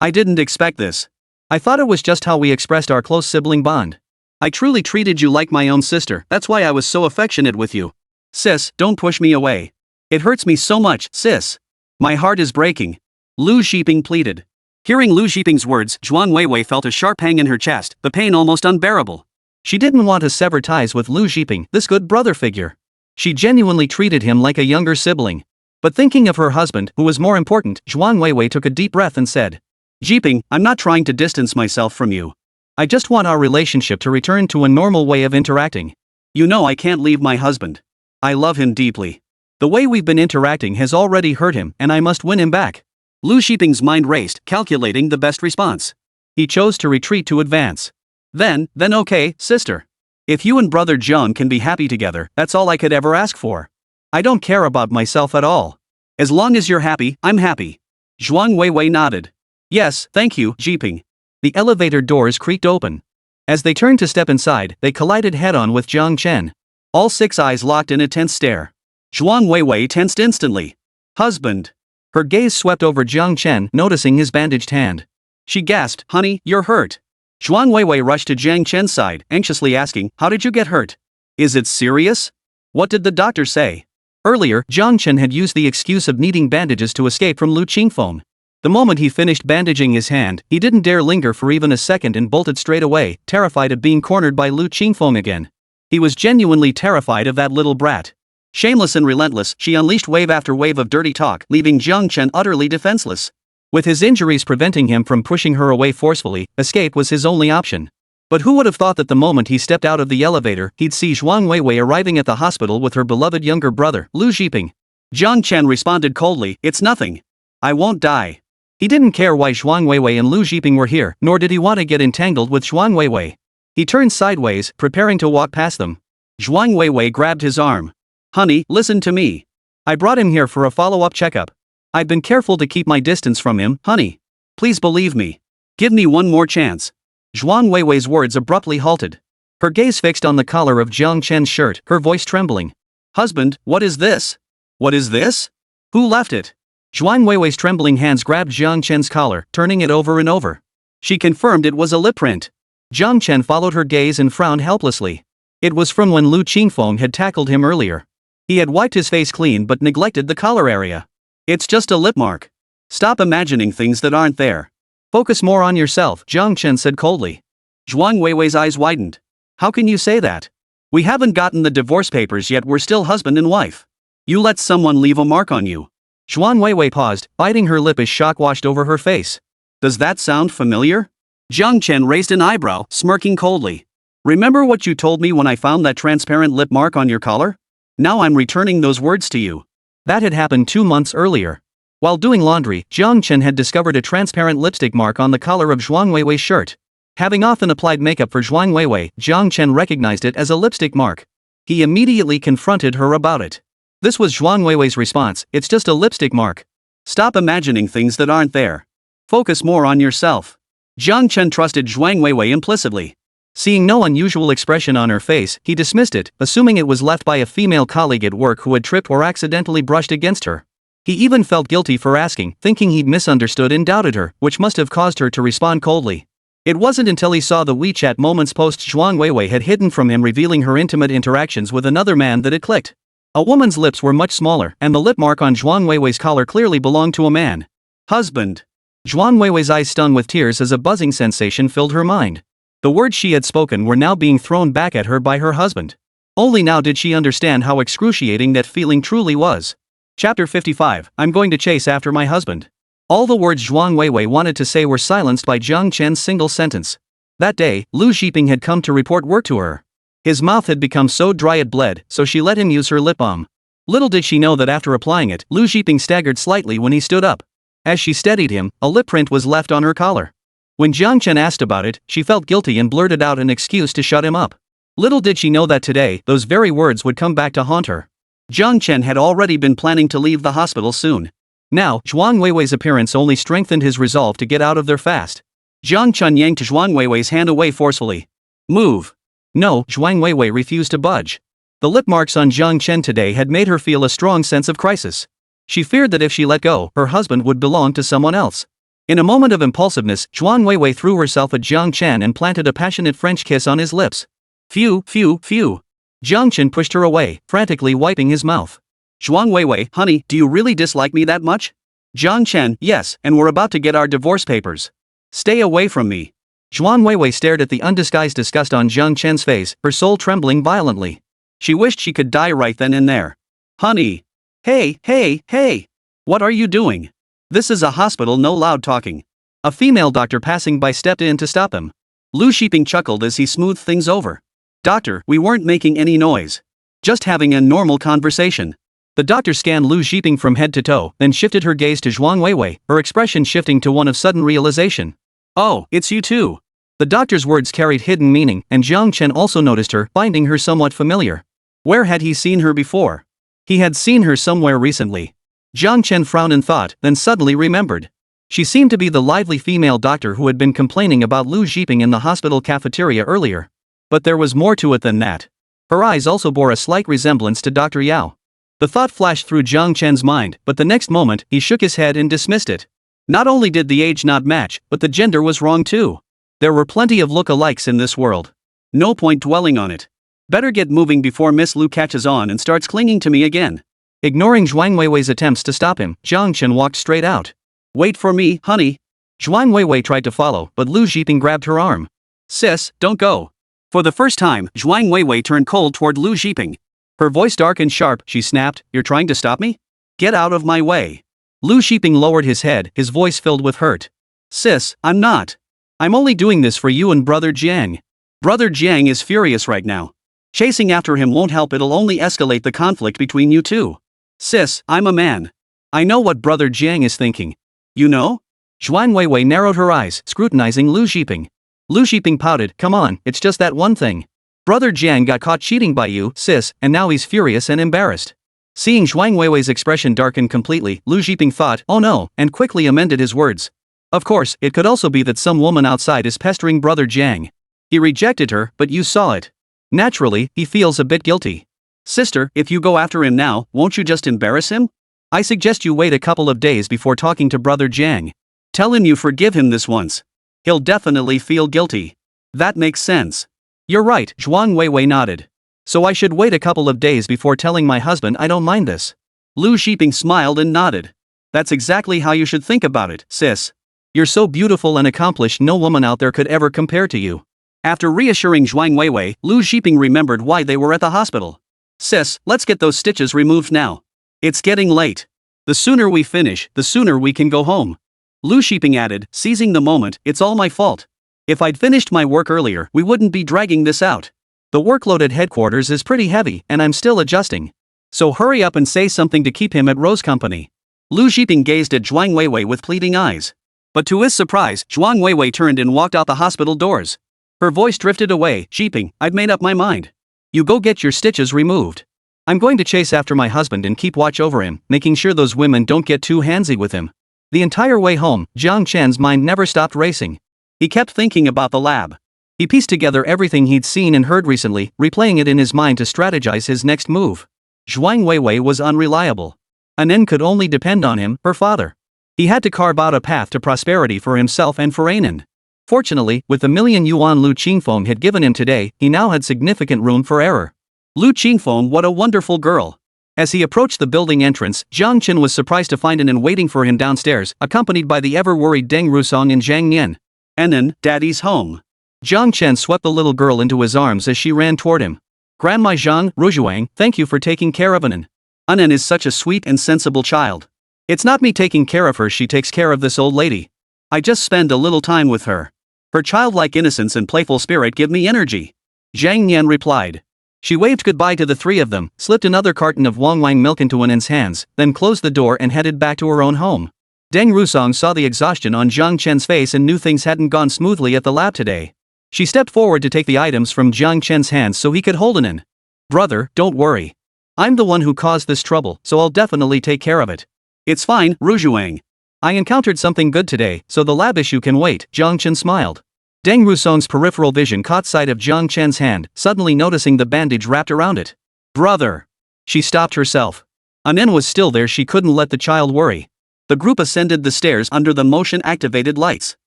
I didn't expect this. I thought it was just how we expressed our close sibling bond. I truly treated you like my own sister, that's why I was so affectionate with you. Sis, don't push me away. It hurts me so much, sis. My heart is breaking. Lu Xiping pleaded. Hearing Lu Xiping's words, Zhuan Weiwei felt a sharp pang in her chest, the pain almost unbearable. She didn't want to sever ties with Lu Xiping, this good brother figure. She genuinely treated him like a younger sibling. But thinking of her husband, who was more important, Zhuan Weiwei took a deep breath and said, Xiping, I'm not trying to distance myself from you. I just want our relationship to return to a normal way of interacting. You know I can't leave my husband. I love him deeply. The way we've been interacting has already hurt him, and I must win him back. Lu Xiping's mind raced, calculating the best response. He chose to retreat to advance. Then okay, sister. If you and brother John can be happy together, that's all I could ever ask for. I don't care about myself at all. As long as you're happy, I'm happy. Zhuan Weiwei nodded. Yes, thank you, Xiping. The elevator doors creaked open. As they turned to step inside, they collided head-on with Jiang Chen. All 6 eyes locked in a tense stare. Zhuan Weiwei tensed instantly. Husband. Her gaze swept over Jiang Chen, noticing his bandaged hand. She gasped, honey, you're hurt. Zhuan Weiwei rushed to Jiang Chen's side, anxiously asking, how did you get hurt? Is it serious? What did the doctor say? Earlier, Jiang Chen had used the excuse of needing bandages to escape from Lu Qingfeng. The moment he finished bandaging his hand, he didn't dare linger for even a second and bolted straight away, terrified of being cornered by Lu Qingfeng again. He was genuinely terrified of that little brat. Shameless and relentless, she unleashed wave after wave of dirty talk, leaving Jiang Chen utterly defenseless. With his injuries preventing him from pushing her away forcefully, escape was his only option. But who would have thought that the moment he stepped out of the elevator, he'd see Zhuan Weiwei arriving at the hospital with her beloved younger brother, Lu Xiping. Jiang Chen responded coldly, it's nothing. I won't die. He didn't care why Zhuan Weiwei and Lu Xiping were here, nor did he want to get entangled with Zhuan Weiwei. He turned sideways, preparing to walk past them. Zhuang Weiwei grabbed his arm. Honey, listen to me. I brought him here for a follow-up checkup. I've been careful to keep my distance from him, honey. Please believe me. Give me one more chance. Zhuang Weiwei's words abruptly halted. Her gaze fixed on the collar of Jiang Chen's shirt, her voice trembling. Husband, what is this? What is this? Who left it? Zhuang Weiwei's trembling hands grabbed Jiang Chen's collar, turning it over and over. She confirmed it was a lip print. Jiang Chen followed her gaze and frowned helplessly. It was from when Lu Qingfeng had tackled him earlier. He had wiped his face clean but neglected the collar area. It's just a lip mark. Stop imagining things that aren't there. Focus more on yourself, Jiang Chen said coldly. Zhuang Weiwei's eyes widened. How can you say that? We haven't gotten the divorce papers yet, we're still husband and wife. You let someone leave a mark on you. Zhuang Weiwei paused, biting her lip as shock washed over her face. Does that sound familiar? Jiang Chen raised an eyebrow, smirking coldly. Remember what you told me when I found that transparent lip mark on your collar? Now I'm returning those words to you. That had happened 2 months earlier. While doing laundry, Jiang Chen had discovered a transparent lipstick mark on the collar of Zhuang Weiwei's shirt. Having often applied makeup for Zhuang Weiwei, Jiang Chen recognized it as a lipstick mark. He immediately confronted her about it. This was Zhuang Weiwei's response, it's just a lipstick mark. Stop imagining things that aren't there. Focus more on yourself. Jiang Chen trusted Zhuang Weiwei implicitly. Seeing no unusual expression on her face, he dismissed it, assuming it was left by a female colleague at work who had tripped or accidentally brushed against her. He even felt guilty for asking, thinking he'd misunderstood and doubted her, which must have caused her to respond coldly. It wasn't until he saw the WeChat moments post Zhuang Weiwei had hidden from him revealing her intimate interactions with another man that it clicked. A woman's lips were much smaller, and the lip mark on Zhuang Weiwei's collar clearly belonged to a man. Husband. Zhuang Weiwei's eyes stung with tears as a buzzing sensation filled her mind. The words she had spoken were now being thrown back at her by her husband. Only now did she understand how excruciating that feeling truly was. Chapter 55, I'm going to chase after my husband. All the words Zhuang Weiwei wanted to say were silenced by Jiang Chen's single sentence. That day, Lu Xiping had come to report work to her. His mouth had become so dry it bled, so she let him use her lip balm. Little did she know that after applying it, Lu Xiping staggered slightly when he stood up. As she steadied him, a lip print was left on her collar. When Jiang Chen asked about it, she felt guilty and blurted out an excuse to shut him up. Little did she know that today, those very words would come back to haunt her. Jiang Chen had already been planning to leave the hospital soon. Now, Zhuang Weiwei's appearance only strengthened his resolve to get out of there fast. Jiang Chen yanked Zhuang Weiwei's hand away forcefully. Move. No, Zhuang Weiwei refused to budge. The lip marks on Jiang Chen today had made her feel a strong sense of crisis. She feared that if she let go, her husband would belong to someone else. In a moment of impulsiveness, Zhuang Weiwei threw herself at Jiang Chen and planted a passionate French kiss on his lips. Phew, phew, phew. Jiang Chen pushed her away, frantically wiping his mouth. Zhuang Weiwei, honey, do you really dislike me that much? Jiang Chen, yes, and we're about to get our divorce papers. Stay away from me. Zhuang Weiwei stared at the undisguised disgust on Jiang Chen's face, her soul trembling violently. She wished she could die right then and there. Honey. Hey, hey, hey. What are you doing? This is a hospital, no loud talking. A female doctor passing by stepped in to stop him. Lu Xiping chuckled as he smoothed things over. Doctor, we weren't making any noise. Just having a normal conversation. The doctor scanned Lu Xiping from head to toe, then shifted her gaze to Zhuang Weiwei, her expression shifting to one of sudden realization. Oh, it's you too. The doctor's words carried hidden meaning, and Jiang Chen also noticed her, finding her somewhat familiar. Where had he seen her before? He had seen her somewhere recently. Jiang Chen frowned in thought, then suddenly remembered. She seemed to be the lively female doctor who had been complaining about Lu Xiping in the hospital cafeteria earlier. But there was more to it than that. Her eyes also bore a slight resemblance to Dr. Yao. The thought flashed through Jiang Chen's mind, but the next moment, he shook his head and dismissed it. Not only did the age not match, but the gender was wrong too. There were plenty of look-alikes in this world. No point dwelling on it. Better get moving before Miss Lu catches on and starts clinging to me again. Ignoring Zhuang Weiwei's attempts to stop him, Jiang Chen walked straight out. Wait for me, honey. Zhuang Weiwei tried to follow, but Lu Xiping grabbed her arm. Sis, don't go. For the first time, Zhuang Weiwei turned cold toward Lu Xiping. Her voice dark and sharp, she snapped, You're trying to stop me? Get out of my way. Lu Xiping lowered his head, his voice filled with hurt. Sis, I'm not. I'm only doing this for you and Brother Jiang. Brother Jiang is furious right now. Chasing after him won't help, it'll only escalate the conflict between you two. Sis, I'm a man. I know what Brother Jiang is thinking. You know? Zhuang Weiwei narrowed her eyes, scrutinizing Lu Xiping. Lu Shiping pouted, come on, it's just that one thing. Brother Jiang got caught cheating by you, sis, and now he's furious and embarrassed. Seeing Zhuang Weiwei's expression darken completely, Lu Shiping thought, oh no, and quickly amended his words. Of course, it could also be that some woman outside is pestering Brother Jiang. He rejected her, but you saw it. Naturally, he feels a bit guilty. Sister, if you go after him now, won't you just embarrass him? I suggest you wait a couple of days before talking to Brother Jiang. Tell him you forgive him this once. He'll definitely feel guilty. That makes sense. You're right, Zhuang Weiwei nodded. So I should wait a couple of days before telling my husband I don't mind this. Lu Shiping smiled and nodded. That's exactly how you should think about it, sis. You're so beautiful and accomplished, no woman out there could ever compare to you. After reassuring Zhuang Weiwei, Lu Shiping remembered why they were at the hospital. Sis, let's get those stitches removed now. It's getting late. The sooner we finish, the sooner we can go home. Lu Shiping added, seizing the moment, it's all my fault. If I'd finished my work earlier, we wouldn't be dragging this out. The workload at headquarters is pretty heavy, and I'm still adjusting. So hurry up and say something to keep him at Rose Company. Lu Shiping gazed at Zhuang Weiwei with pleading eyes. But to his surprise, Zhuang Weiwei turned and walked out the hospital doors. Her voice drifted away, Shiping, I've made up my mind. You go get your stitches removed. I'm going to chase after my husband and keep watch over him, making sure those women don't get too handsy with him. The entire way home, Jiang Chen's mind never stopped racing. He kept thinking about the lab. He pieced together everything he'd seen and heard recently, replaying it in his mind to strategize his next move. Zhuang Weiwei was unreliable. Anen could only depend on him, her father. He had to carve out a path to prosperity for himself and for Anen. Fortunately, with the million yuan Lu Qingfeng had given him today, he now had significant room for error. Lu Qingfeng, what a wonderful girl. As he approached the building entrance, Jiang Chen was surprised to find Anen waiting for him downstairs, accompanied by the ever-worried Deng Rusong and Zhang Nian. Anen, Daddy's home. Jiang Chen swept the little girl into his arms as she ran toward him. Grandma Zhang, Rujuang, thank you for taking care of Anen. Anen is such a sweet and sensible child. It's not me taking care of her, she takes care of this old lady. I just spend a little time with her. Her childlike innocence and playful spirit give me energy. Zhang Nian replied. She waved goodbye to the three of them, slipped another carton of Wangwang milk into Anen's hands, then closed the door and headed back to her own home. Deng Rusong saw the exhaustion on Jiang Chen's face and knew things hadn't gone smoothly at the lab today. She stepped forward to take the items from Jiang Chen's hands so he could hold Anen. Brother, don't worry. I'm the one who caused this trouble, so I'll definitely take care of it. It's fine, Rujuang. I encountered something good today, so the lab issue can wait, Jiang Chen smiled. Deng Rusong's peripheral vision caught sight of Jiang Chen's hand, suddenly noticing the bandage wrapped around it. Brother! She stopped herself. Anen was still there, she couldn't let the child worry. The group ascended the stairs under the motion-activated lights.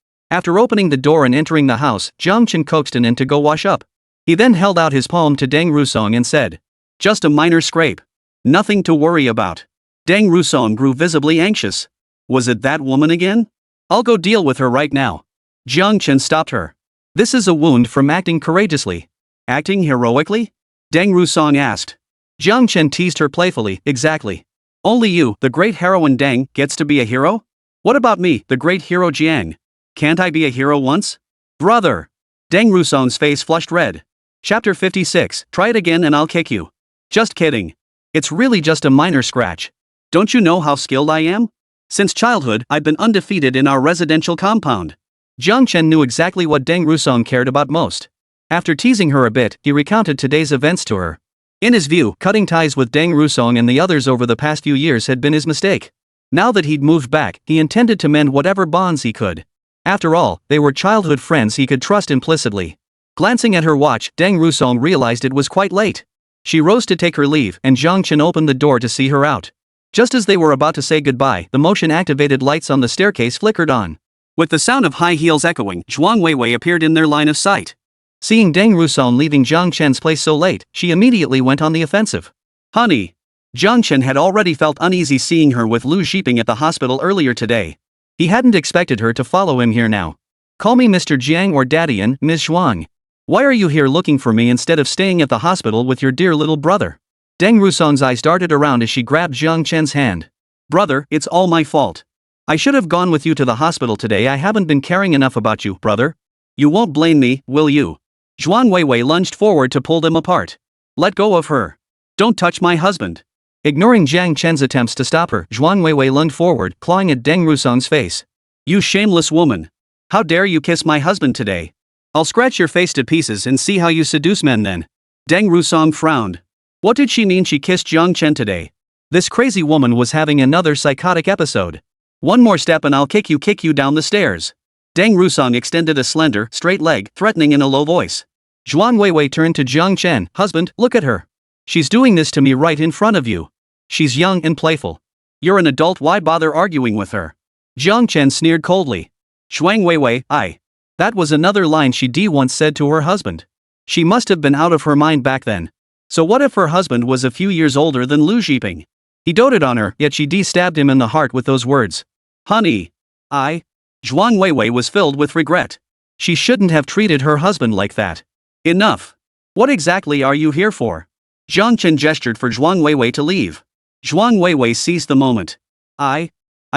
After opening the door and entering the house, Jiang Chen coaxed Anen to go wash up. He then held out his palm to Deng Rusong and said, just a minor scrape. Nothing to worry about. Deng Rusong grew visibly anxious. Was it that woman again? I'll go deal with her right now. Jiang Chen stopped her. This is a wound from acting courageously. Acting heroically? Deng Rusong asked. Jiang Chen teased her playfully, exactly. Only you, the great heroine Deng, gets to be a hero? What about me, the great hero Jiang? Can't I be a hero once? Brother! Deng Rusong's face flushed red. Chapter 56, try it again and I'll kick you. Just kidding. It's really just a minor scratch. Don't you know how skilled I am? Since childhood, I've been undefeated in our residential compound. Jiang Chen knew exactly what Deng Rusong cared about most. After teasing her a bit, he recounted today's events to her. In his view, cutting ties with Deng Rusong and the others over the past few years had been his mistake. Now that he'd moved back, he intended to mend whatever bonds he could. After all, they were childhood friends he could trust implicitly. Glancing at her watch, Deng Rusong realized it was quite late. She rose to take her leave, and Jiang Chen opened the door to see her out. Just as they were about to say goodbye, the motion-activated lights on the staircase flickered on. With the sound of high heels echoing, Zhuang Weiwei appeared in their line of sight. Seeing Deng Rusong leaving Jiang Chen's place so late, she immediately went on the offensive. Honey! Jiang Chen had already felt uneasy seeing her with Lu Shiping at the hospital earlier today. He hadn't expected her to follow him here now. Call me Mr. Jiang or Daddy and Ms. Zhuang. Why are you here looking for me instead of staying at the hospital with your dear little brother? Deng Rusong's eyes darted around as she grabbed Jiang Chen's hand. Brother, it's all my fault. I should have gone with you to the hospital today. I haven't been caring enough about you, brother. You won't blame me, will you? Zhuang Weiwei lunged forward to pull them apart. Let go of her. Don't touch my husband. Ignoring Jiang Chen's attempts to stop her, Zhuang Weiwei lunged forward, clawing at Deng Rusong's face. You shameless woman. How dare you kiss my husband today? I'll scratch your face to pieces and see how you seduce men then. Deng Rusong frowned. What did she mean she kissed Jiang Chen today? This crazy woman was having another psychotic episode. One more step and I'll kick you down the stairs. Deng Rusong extended a slender, straight leg, threatening in a low voice. Zhuang Weiwei turned to Jiang Chen. Husband, look at her. She's doing this to me right in front of you. She's young and playful. You're an adult, why bother arguing with her? Jiang Chen sneered coldly. Zhuang Weiwei, I. That was another line she once said to her husband. She must have been out of her mind back then. So what if her husband was a few years older than Lu Zhiping? He doted on her, yet she stabbed him in the heart with those words. Honey. I. Zhuang Weiwei was filled with regret. She shouldn't have treated her husband like that. Enough. What exactly are you here for? Jiang Chen gestured for Zhuang Weiwei to leave. Zhuang Weiwei seized the moment. I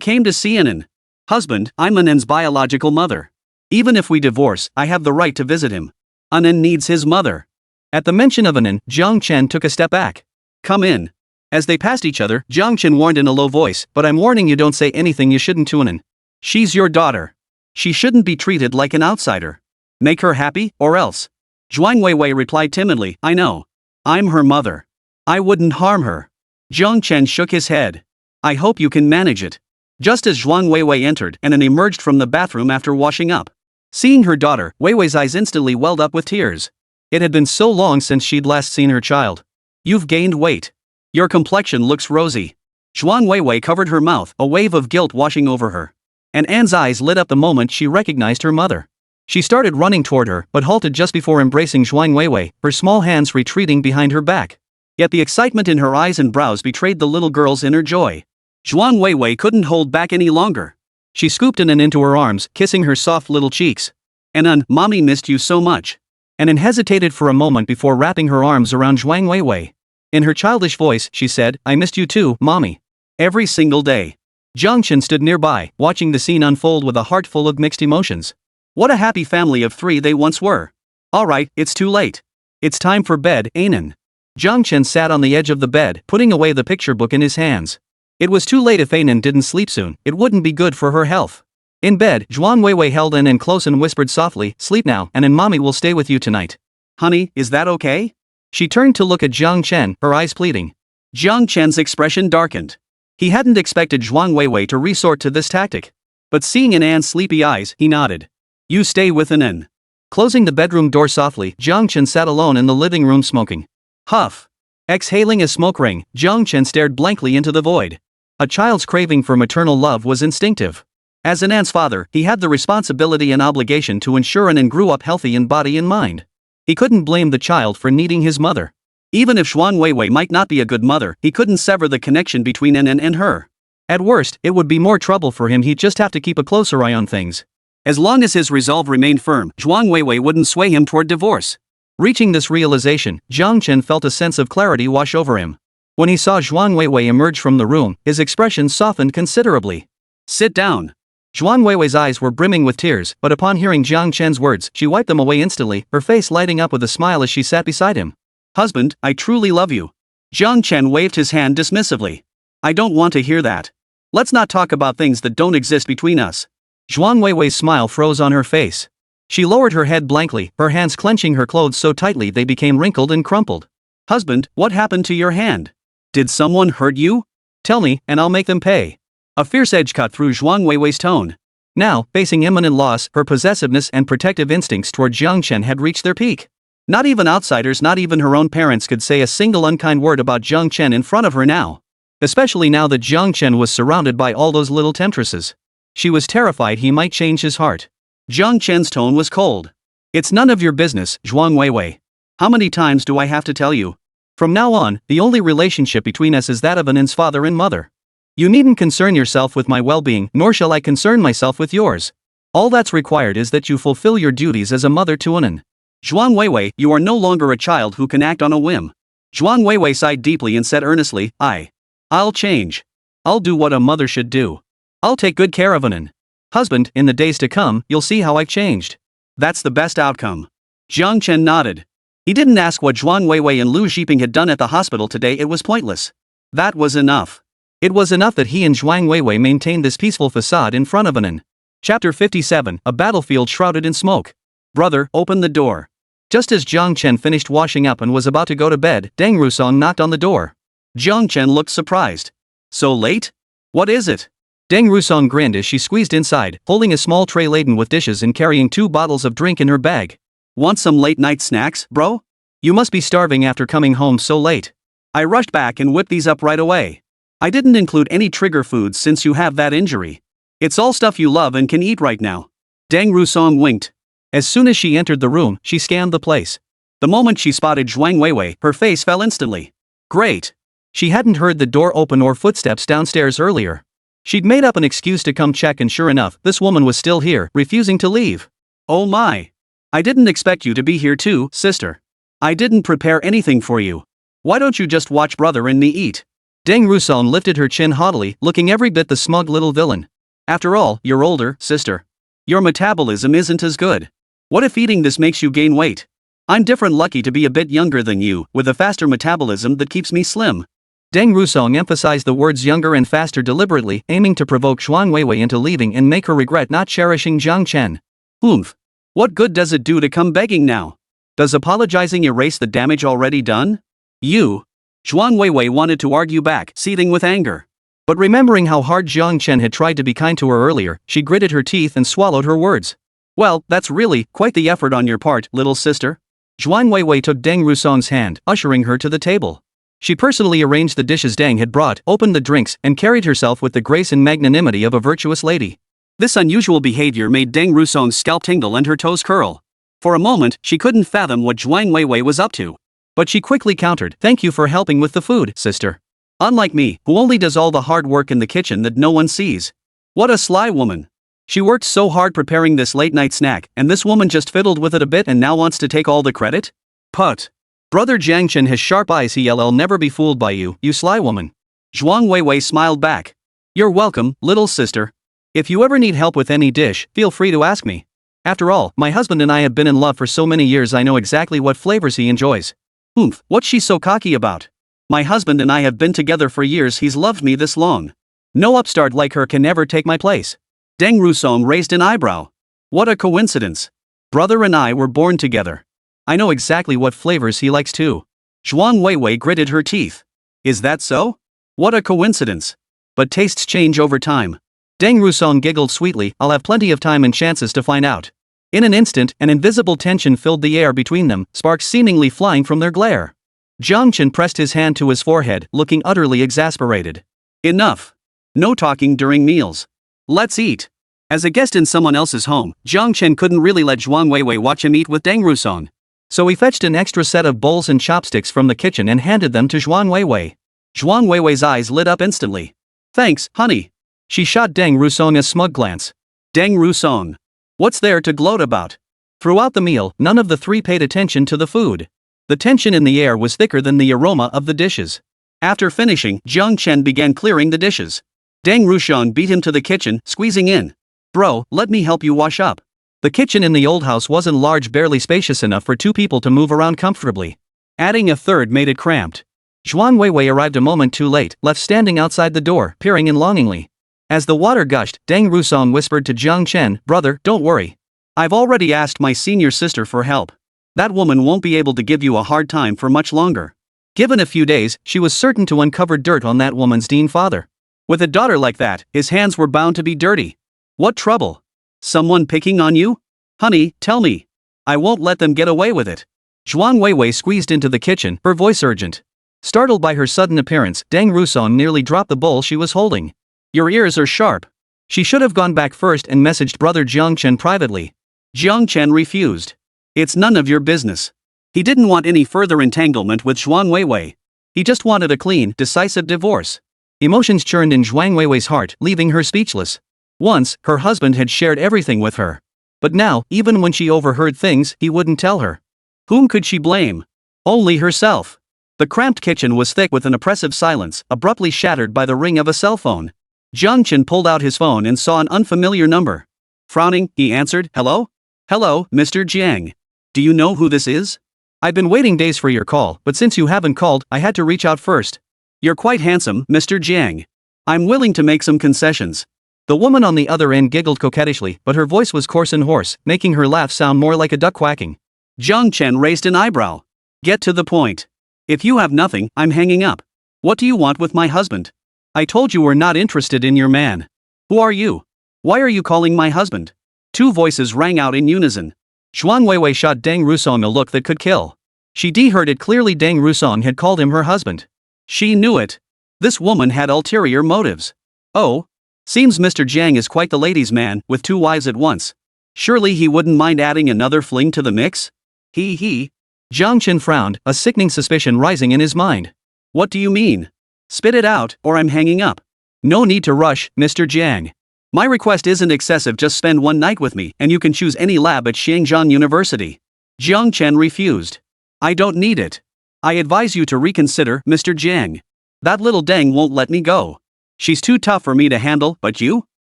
came to see Anan. Husband, I'm Anan's biological mother. Even if we divorce, I have the right to visit him. Anan needs his mother. At the mention of Anan, Jiang Chen took a step back. Come in. As they passed each other, Jiang Chen warned in a low voice, but I'm warning you, don't say anything you shouldn't to Anan. She's your daughter. She shouldn't be treated like an outsider. Make her happy, or else. Zhuang Weiwei replied timidly, I know. I'm her mother. I wouldn't harm her. Jiang Chen shook his head. I hope you can manage it. Just as Zhuang Weiwei entered, Anan emerged from the bathroom after washing up. Seeing her daughter, Weiwei's eyes instantly welled up with tears. It had been so long since she'd last seen her child. You've gained weight. Your complexion looks rosy. Zhuang Weiwei covered her mouth, a wave of guilt washing over her. And Anne's eyes lit up the moment she recognized her mother. She started running toward her, but halted just before embracing Zhuang Weiwei, her small hands retreating behind her back. Yet the excitement in her eyes and brows betrayed the little girl's inner joy. Zhuang Weiwei couldn't hold back any longer. She scooped Anan into her arms, kissing her soft little cheeks. Anan, mommy missed you so much. Anan hesitated for a moment before wrapping her arms around Zhuang Weiwei. In her childish voice, she said, I missed you too, mommy. Every single day. Jiang Chen stood nearby, watching the scene unfold with a heart full of mixed emotions. What a happy family of three they once were. Alright, it's too late. It's time for bed, Anan. Jiang Chen sat on the edge of the bed, putting away the picture book in his hands. It was too late. If Anan didn't sleep soon, it wouldn't be good for her health. In bed, Zhuang Weiwei held Anan close and whispered softly, sleep now, and mommy will stay with you tonight. Honey, is that okay? She turned to look at Jiang Chen, her eyes pleading. Jiang Chen's expression darkened. He hadn't expected Zhuang Weiwei to resort to this tactic. But seeing Anan's sleepy eyes, he nodded. You stay with Anan. Closing the bedroom door softly, Jiang Chen sat alone in the living room smoking. Huff. Exhaling a smoke ring, Jiang Chen stared blankly into the void. A child's craving for maternal love was instinctive. As Anan's father, he had the responsibility and obligation to ensure Anan grew up healthy in body and mind. He couldn't blame the child for needing his mother. Even if Zhuang Weiwei might not be a good mother, he couldn't sever the connection between Anan and her. At worst, it would be more trouble for him. He'd just have to keep a closer eye on things. As long as his resolve remained firm, Zhuang Weiwei wouldn't sway him toward divorce. Reaching this realization, Jiang Chen felt a sense of clarity wash over him. When he saw Zhuang Weiwei emerge from the room, his expression softened considerably. Sit down. Zhuang Weiwei's eyes were brimming with tears, but upon hearing Jiang Chen's words, she wiped them away instantly, her face lighting up with a smile as she sat beside him. Husband, I truly love you. Jiang Chen waved his hand dismissively. I don't want to hear that. Let's not talk about things that don't exist between us. Zhuang Weiwei's smile froze on her face. She lowered her head blankly, her hands clenching her clothes so tightly they became wrinkled and crumpled. Husband, what happened to your hand? Did someone hurt you? Tell me, and I'll make them pay. A fierce edge cut through Zhuang Weiwei's tone. Now, facing imminent loss, her possessiveness and protective instincts toward Jiang Chen had reached their peak. Not even outsiders, not even her own parents could say a single unkind word about Jiang Chen in front of her now. Especially now that Jiang Chen was surrounded by all those little temptresses. She was terrified he might change his heart. Jiang Chen's tone was cold. It's none of your business, Zhuang Weiwei. How many times do I have to tell you? From now on, the only relationship between us is that of Anan's father and mother. You needn't concern yourself with my well-being, nor shall I concern myself with yours. All that's required is that you fulfill your duties as a mother to Anan. Zhuang Weiwei, you are no longer a child who can act on a whim. Zhuang Weiwei sighed deeply and said earnestly, I'll change. I'll do what a mother should do. I'll take good care of Anan. Husband, in the days to come, you'll see how I've changed. That's the best outcome. Jiang Chen nodded. He didn't ask what Zhuang Weiwei and Lu Zhiping had done at the hospital today. It was pointless. That was enough. It was enough that he and Zhuang Weiwei maintained this peaceful facade in front of Anan. Chapter 57, a battlefield shrouded in smoke. Brother, open the door. Just as Jiang Chen finished washing up and was about to go to bed, Deng Rusong knocked on the door. Jiang Chen looked surprised. So late? What is it? Deng Rusong grinned as she squeezed inside, holding a small tray laden with dishes and carrying 2 bottles of drink in her bag. Want some late-night snacks, bro? You must be starving after coming home so late. I rushed back and whipped these up right away. I didn't include any trigger foods since you have that injury. It's all stuff you love and can eat right now. Deng Rusong winked. As soon as she entered the room, she scanned the place. The moment she spotted Zhuang Weiwei, her face fell instantly. Great. She hadn't heard the door open or footsteps downstairs earlier. She'd made up an excuse to come check and sure enough, this woman was still here, refusing to leave. Oh my. I didn't expect you to be here too, sister. I didn't prepare anything for you. Why don't you just watch brother and me eat? Deng Rusong lifted her chin haughtily, looking every bit the smug little villain. After all, you're older, sister. Your metabolism isn't as good. What if eating this makes you gain weight? I'm different, lucky to be a bit younger than you, with a faster metabolism that keeps me slim. Deng Rusong emphasized the words younger and faster deliberately, aiming to provoke Zhuang Weiwei into leaving and make her regret not cherishing Jiang Chen. Oomph. What good does it do to come begging now? Does apologizing erase the damage already done? You. Zhuang Weiwei wanted to argue back, seething with anger. But remembering how hard Jiang Chen had tried to be kind to her earlier, she gritted her teeth and swallowed her words. Well, that's really quite the effort on your part, little sister. Zhuang Weiwei took Deng Rusong's hand, ushering her to the table. She personally arranged the dishes Deng had brought, opened the drinks, and carried herself with the grace and magnanimity of a virtuous lady. This unusual behavior made Deng Rusong's scalp tingle and her toes curl. For a moment, she couldn't fathom what Zhuang Weiwei was up to. But she quickly countered, "Thank you for helping with the food, sister. Unlike me, who only does all the hard work in the kitchen that no one sees." What a sly woman. She worked so hard preparing this late-night snack, and this woman just fiddled with it a bit and now wants to take all the credit? Put. Brother Jiang Chen has sharp eyes, he'll never be fooled by you, you sly woman. Zhuang Weiwei smiled back. You're welcome, little sister. If you ever need help with any dish, feel free to ask me. After all, my husband and I have been in love for so many years, I know exactly what flavors he enjoys. Oomph, what's she so cocky about? My husband and I have been together for years, he's loved me this long. No upstart like her can ever take my place. Deng Rusong raised an eyebrow. What a coincidence. Brother and I were born together. I know exactly what flavors he likes too. Zhuang Weiwei gritted her teeth. Is that so? What a coincidence. But tastes change over time. Deng Rusong giggled sweetly, I'll have plenty of time and chances to find out. In an instant, an invisible tension filled the air between them, sparks seemingly flying from their glare. Jiang Chen pressed his hand to his forehead, looking utterly exasperated. Enough. No talking during meals. Let's eat. As a guest in someone else's home, Jiang Chen couldn't really let Zhuang Weiwei watch him eat with Deng Rusong. So he fetched an extra set of bowls and chopsticks from the kitchen and handed them to Zhuang Weiwei. Zhuang Weiwei's eyes lit up instantly. Thanks, honey. She shot Deng Rusong a smug glance. Deng Rusong. What's there to gloat about? Throughout the meal, none of the three paid attention to the food. The tension in the air was thicker than the aroma of the dishes. After finishing, Jiang Chen began clearing the dishes. Deng Rusong beat him to the kitchen, squeezing in. Bro, let me help you wash up. The kitchen in the old house wasn't large, barely spacious enough for 2 people to move around comfortably. Adding a third made it cramped. Zhuang Weiwei arrived a moment too late, left standing outside the door, peering in longingly. As the water gushed, Deng Rusong whispered to Jiang Chen, Brother, don't worry. I've already asked my senior sister for help. That woman won't be able to give you a hard time for much longer. Given a few days, she was certain to uncover dirt on that woman's Dean father. With a daughter like that, his hands were bound to be dirty. What trouble? Someone picking on you? Honey, tell me. I won't let them get away with it. Zhuang Weiwei squeezed into the kitchen, her voice urgent. Startled by her sudden appearance, Deng Rusong nearly dropped the bowl she was holding. Your ears are sharp. She should have gone back first and messaged brother Jiang Chen privately. Jiang Chen refused. It's none of your business. He didn't want any further entanglement with Zhuang Weiwei. He just wanted a clean, decisive divorce. Emotions churned in Zhuang Weiwei's heart, leaving her speechless. Once, her husband had shared everything with her. But now, even when she overheard things, he wouldn't tell her. Whom could she blame? Only herself. The cramped kitchen was thick with an oppressive silence, abruptly shattered by the ring of a cell phone. Jiang Chen pulled out his phone and saw an unfamiliar number. Frowning, he answered, Hello? Hello, Mr. Jiang. Do you know who this is? I've been waiting days for your call, but since you haven't called, I had to reach out first. You're quite handsome, Mr. Jiang. I'm willing to make some concessions. The woman on the other end giggled coquettishly, but her voice was coarse and hoarse, making her laugh sound more like a duck quacking. Zhang Chen raised an eyebrow. Get to the point. If you have nothing, I'm hanging up. What do you want with my husband? I told you we're not interested in your man. Who are you? Why are you calling my husband? Two voices rang out in unison. Zhuang Weiwei shot Deng Rusong a look that could kill. She heard it clearly. Deng Rusong had called him her husband. She knew it. This woman had ulterior motives. Oh. Seems Mr. Jiang is quite the ladies' man, with two wives at once. Surely he wouldn't mind adding another fling to the mix? He. Zhang Chen frowned, a sickening suspicion rising in his mind. What do you mean? Spit it out, or I'm hanging up. No need to rush, Mr. Jiang. My request isn't excessive, just spend one night with me, and you can choose any lab at Xiangjiang University. Zhang Chen refused. I don't need it. I advise you to reconsider, Mr. Jiang. That little Deng won't let me go. She's too tough for me to handle, but you?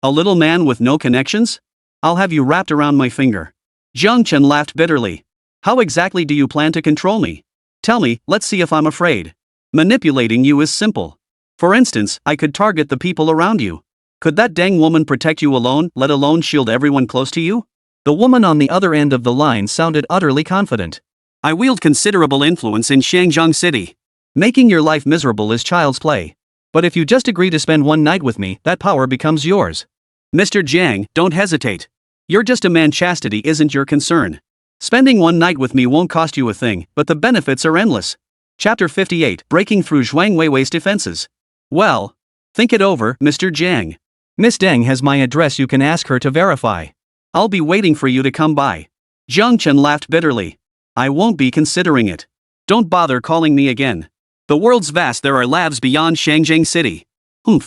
A little man with no connections? I'll have you wrapped around my finger. Zhang Chen laughed bitterly. How exactly do you plan to control me? Tell me, let's see if I'm afraid. Manipulating you is simple. For instance, I could target the people around you. Could that Deng woman protect you alone, let alone shield everyone close to you? The woman on the other end of the line sounded utterly confident. I wield considerable influence in Xiangjiang City. Making your life miserable is child's play. But if you just agree to spend one night with me, that power becomes yours. Mr. Jiang, don't hesitate. You're just a man. Chastity isn't your concern. Spending one night with me won't cost you a thing, but the benefits are endless. Chapter 58, Breaking Through Zhuang Weiwei's Defenses. Well, think it over, Mr. Jiang. Miss Deng has my address, you can ask her to verify. I'll be waiting for you to come by. Zhang Chen laughed bitterly. I won't be considering it. Don't bother calling me again. The world's vast, there are labs beyond Xiangjiang City.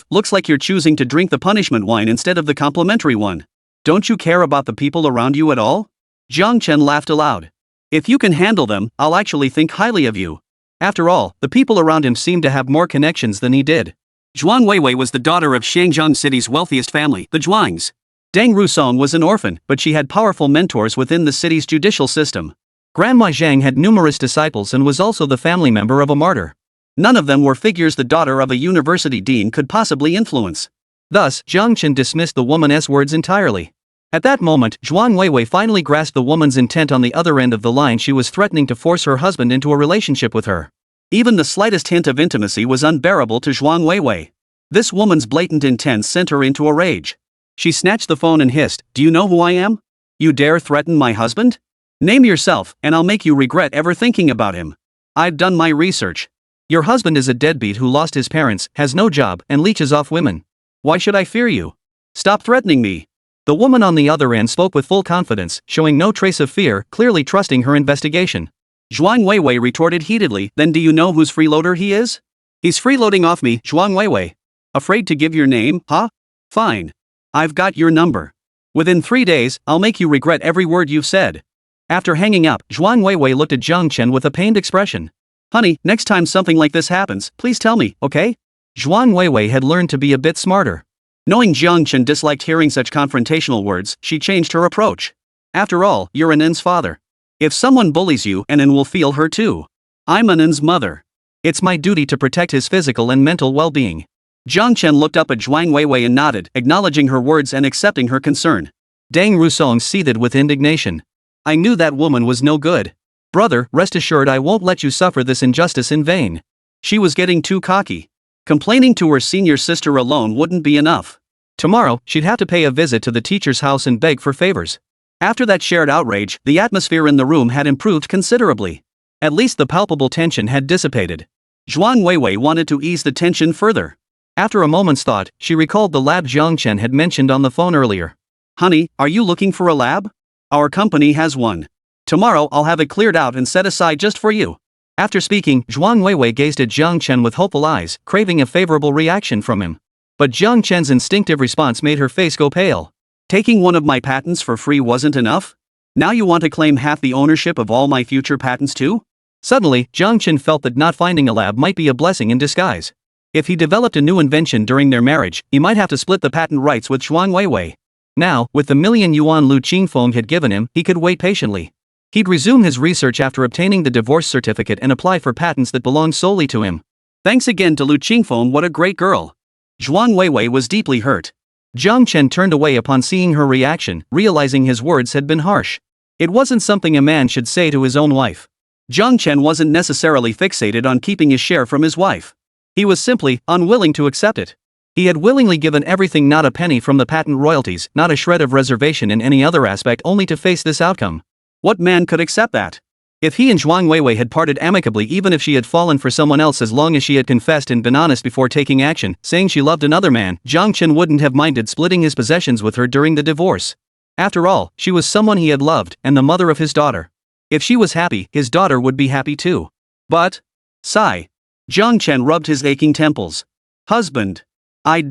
Looks like you're choosing to drink the punishment wine instead of the complimentary one. Don't you care about the people around you at all? Zhang Chen laughed aloud. If you can handle them, I'll actually think highly of you. After all, the people around him seemed to have more connections than he did. Zhuang Weiwei was the daughter of Xiangjiang City's wealthiest family, the Zhuangs. Deng Rusong was an orphan, but she had powerful mentors within the city's judicial system. Grandma Zhang had numerous disciples and was also the family member of a martyr. None of them were figures the daughter of a university dean could possibly influence. Thus, Zhang Chen dismissed the woman's words entirely. At that moment, Zhuang Weiwei finally grasped the woman's intent on the other end of the line. She was threatening to force her husband into a relationship with her. Even the slightest hint of intimacy was unbearable to Zhuang Weiwei. This woman's blatant intent sent her into a rage. She snatched the phone and hissed, "Do you know who I am? You dare threaten my husband? Name yourself, and I'll make you regret ever thinking about him. I've done my research. Your husband is a deadbeat who lost his parents, has no job, and leeches off women. Why should I fear you? Stop threatening me." The woman on the other end spoke with full confidence, showing no trace of fear, clearly trusting her investigation. Zhuang Weiwei retorted heatedly, "Then do you know whose freeloader he is? He's freeloading off me, Zhuang Weiwei. Afraid to give your name, huh? Fine. I've got your number. Within 3 days, I'll make you regret every word you've said." After hanging up, Zhuang Weiwei looked at Zhang Chen with a pained expression. "Honey, next time something like this happens, please tell me, okay?" Zhuang Weiwei had learned to be a bit smarter. Knowing Zhang Chen disliked hearing such confrontational words, she changed her approach. After all, you're Anen's father. If someone bullies you, Anen will feel hurt too. I'm Anen's mother. It's my duty to protect his physical and mental well-being. Zhang Chen looked up at Zhuang Weiwei and nodded, acknowledging her words and accepting her concern. Deng Rusong seethed with indignation. "I knew that woman was no good. Brother, rest assured I won't let you suffer this injustice in vain." She was getting too cocky. Complaining to her senior sister alone wouldn't be enough. Tomorrow, she'd have to pay a visit to the teacher's house and beg for favors. After that shared outrage, the atmosphere in the room had improved considerably. At least the palpable tension had dissipated. Zhuang Weiwei wanted to ease the tension further. After a moment's thought, she recalled the lab Zhang Chen had mentioned on the phone earlier. "Honey, are you looking for a lab? Our company has one. Tomorrow I'll have it cleared out and set aside just for you." After speaking, Zhuang Weiwei gazed at Zhang Chen with hopeful eyes, craving a favorable reaction from him. But Zhang Chen's instinctive response made her face go pale. Taking one of my patents for free wasn't enough? Now you want to claim half the ownership of all my future patents too? Suddenly, Zhang Chen felt that not finding a lab might be a blessing in disguise. If he developed a new invention during their marriage, he might have to split the patent rights with Zhuang Weiwei. Now, with the million yuan Lu Qingfeng had given him, he could wait patiently. He'd resume his research after obtaining the divorce certificate and apply for patents that belonged solely to him. Thanks again to Lu Qingfeng, what a great girl. Zhuang Weiwei was deeply hurt. Jiang Chen turned away upon seeing her reaction, realizing his words had been harsh. It wasn't something a man should say to his own wife. Jiang Chen wasn't necessarily fixated on keeping his share from his wife. He was simply unwilling to accept it. He had willingly given everything, not a penny from the patent royalties, not a shred of reservation in any other aspect, only to face this outcome. What man could accept that? If he and Zhuang Weiwei had parted amicably, even if she had fallen for someone else, as long as she had confessed and been honest before taking action, saying she loved another man, Jiang Chen wouldn't have minded splitting his possessions with her during the divorce. After all, she was someone he had loved, and the mother of his daughter. If she was happy, his daughter would be happy too. But, sigh. Jiang Chen rubbed his aching temples. Husband. I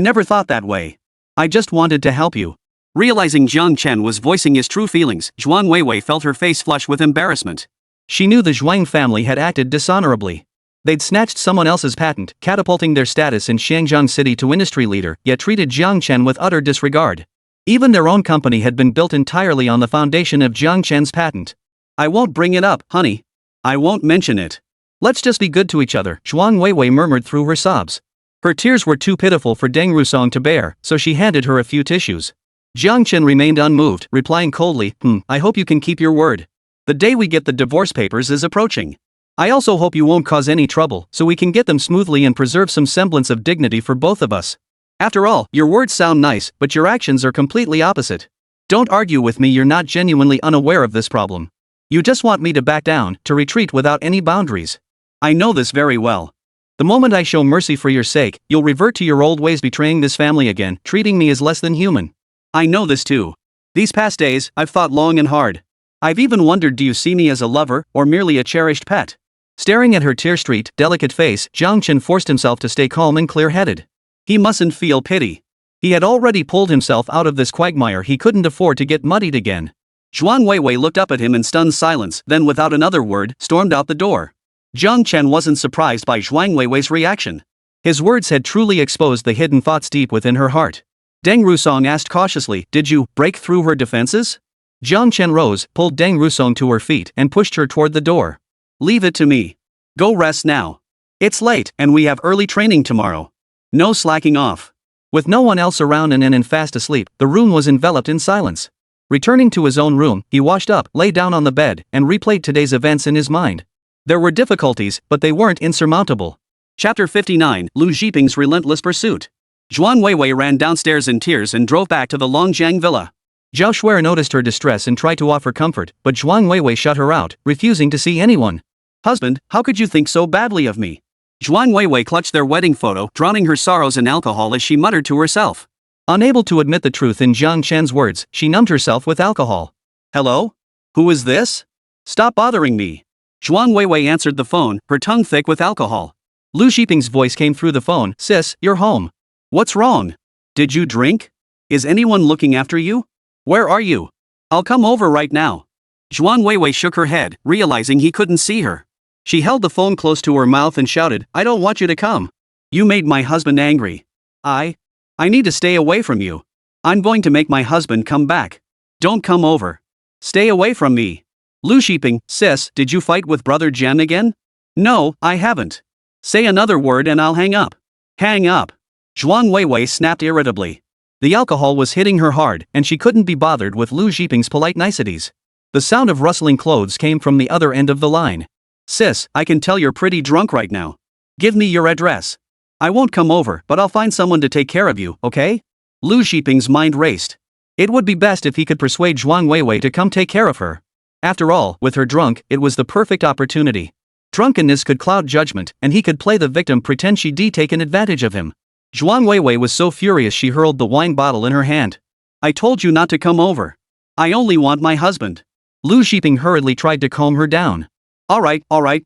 never thought that way. I just wanted to help you. Realizing Jiang Chen was voicing his true feelings, Zhuang Weiwei felt her face flush with embarrassment. She knew the Zhuang family had acted dishonorably. They'd snatched someone else's patent, catapulting their status in Shangjiang City to industry leader, yet treated Jiang Chen with utter disregard. Even their own company had been built entirely on the foundation of Jiang Chen's patent. I won't bring it up, honey. I won't mention it. Let's just be good to each other, Zhuang Weiwei murmured through her sobs. Her tears were too pitiful for Deng Rusong to bear, so she handed her a few tissues. Jiang Chen remained unmoved, replying coldly, I hope you can keep your word. The day we get the divorce papers is approaching. I also hope you won't cause any trouble, so we can get them smoothly and preserve some semblance of dignity for both of us. After all, your words sound nice, but your actions are completely opposite. Don't argue with me, you're not genuinely unaware of this problem. You just want me to back down, to retreat without any boundaries. I know this very well. The moment I show mercy for your sake, you'll revert to your old ways, betraying this family again, treating me as less than human. I know this too. These past days, I've thought long and hard. I've even wondered, do you see me as a lover, or merely a cherished pet? Staring at her tear-streaked, delicate face, Jiang Chen forced himself to stay calm and clear-headed. He mustn't feel pity. He had already pulled himself out of this quagmire, he couldn't afford to get muddied again. Zhuang Weiwei looked up at him in stunned silence, then without another word, stormed out the door. Jiang Chen wasn't surprised by Zhuang Weiwei's reaction. His words had truly exposed the hidden thoughts deep within her heart. Deng Rusong asked cautiously, did you break through her defenses? Jiang Chen rose, pulled Deng Rusong to her feet, and pushed her toward the door. Leave it to me. Go rest now. It's late, and we have early training tomorrow. No slacking off. With no one else around and fast asleep, the room was enveloped in silence. Returning to his own room, he washed up, lay down on the bed, and replayed today's events in his mind. There were difficulties, but they weren't insurmountable. Chapter 59, Lu Zhiping's Relentless Pursuit. Zhuang Weiwei ran downstairs in tears and drove back to the Longjiang villa. Zhao Shuer noticed her distress and tried to offer comfort, but Zhuang Weiwei shut her out, refusing to see anyone. Husband, how could you think so badly of me? Zhuang Weiwei clutched their wedding photo, drowning her sorrows in alcohol as she muttered to herself. Unable to admit the truth in Jiang Chen's words, she numbed herself with alcohol. Hello? Who is this? Stop bothering me. Zhuang Weiwei answered the phone, her tongue thick with alcohol. Lu Zhiping's voice came through the phone. Sis, you're home. What's wrong? Did you drink? Is anyone looking after you? Where are you? I'll come over right now. Zhuang Weiwei shook her head, realizing he couldn't see her. She held the phone close to her mouth and shouted, I don't want you to come. You made my husband angry. I need to stay away from you. I'm going to make my husband come back. Don't come over. Stay away from me. Lu Zhiping, sis, did you fight with brother Jian again? No, I haven't. Say another word and I'll hang up. Hang up. Zhuang Weiwei snapped irritably. The alcohol was hitting her hard, and she couldn't be bothered with Lu Zhiping's polite niceties. The sound of rustling clothes came from the other end of the line. Sis, I can tell you're pretty drunk right now. Give me your address. I won't come over, but I'll find someone to take care of you, okay? Lu Zhiping's mind raced. It would be best if he could persuade Zhuang Weiwei to come take care of her. After all, with her drunk, it was the perfect opportunity. Drunkenness could cloud judgment, and he could play the victim, pretend she'd taken advantage of him. Zhuang Weiwei was so furious she hurled the wine bottle in her hand. I told you not to come over. I only want my husband. Lu Zhiping hurriedly tried to calm her down. All right,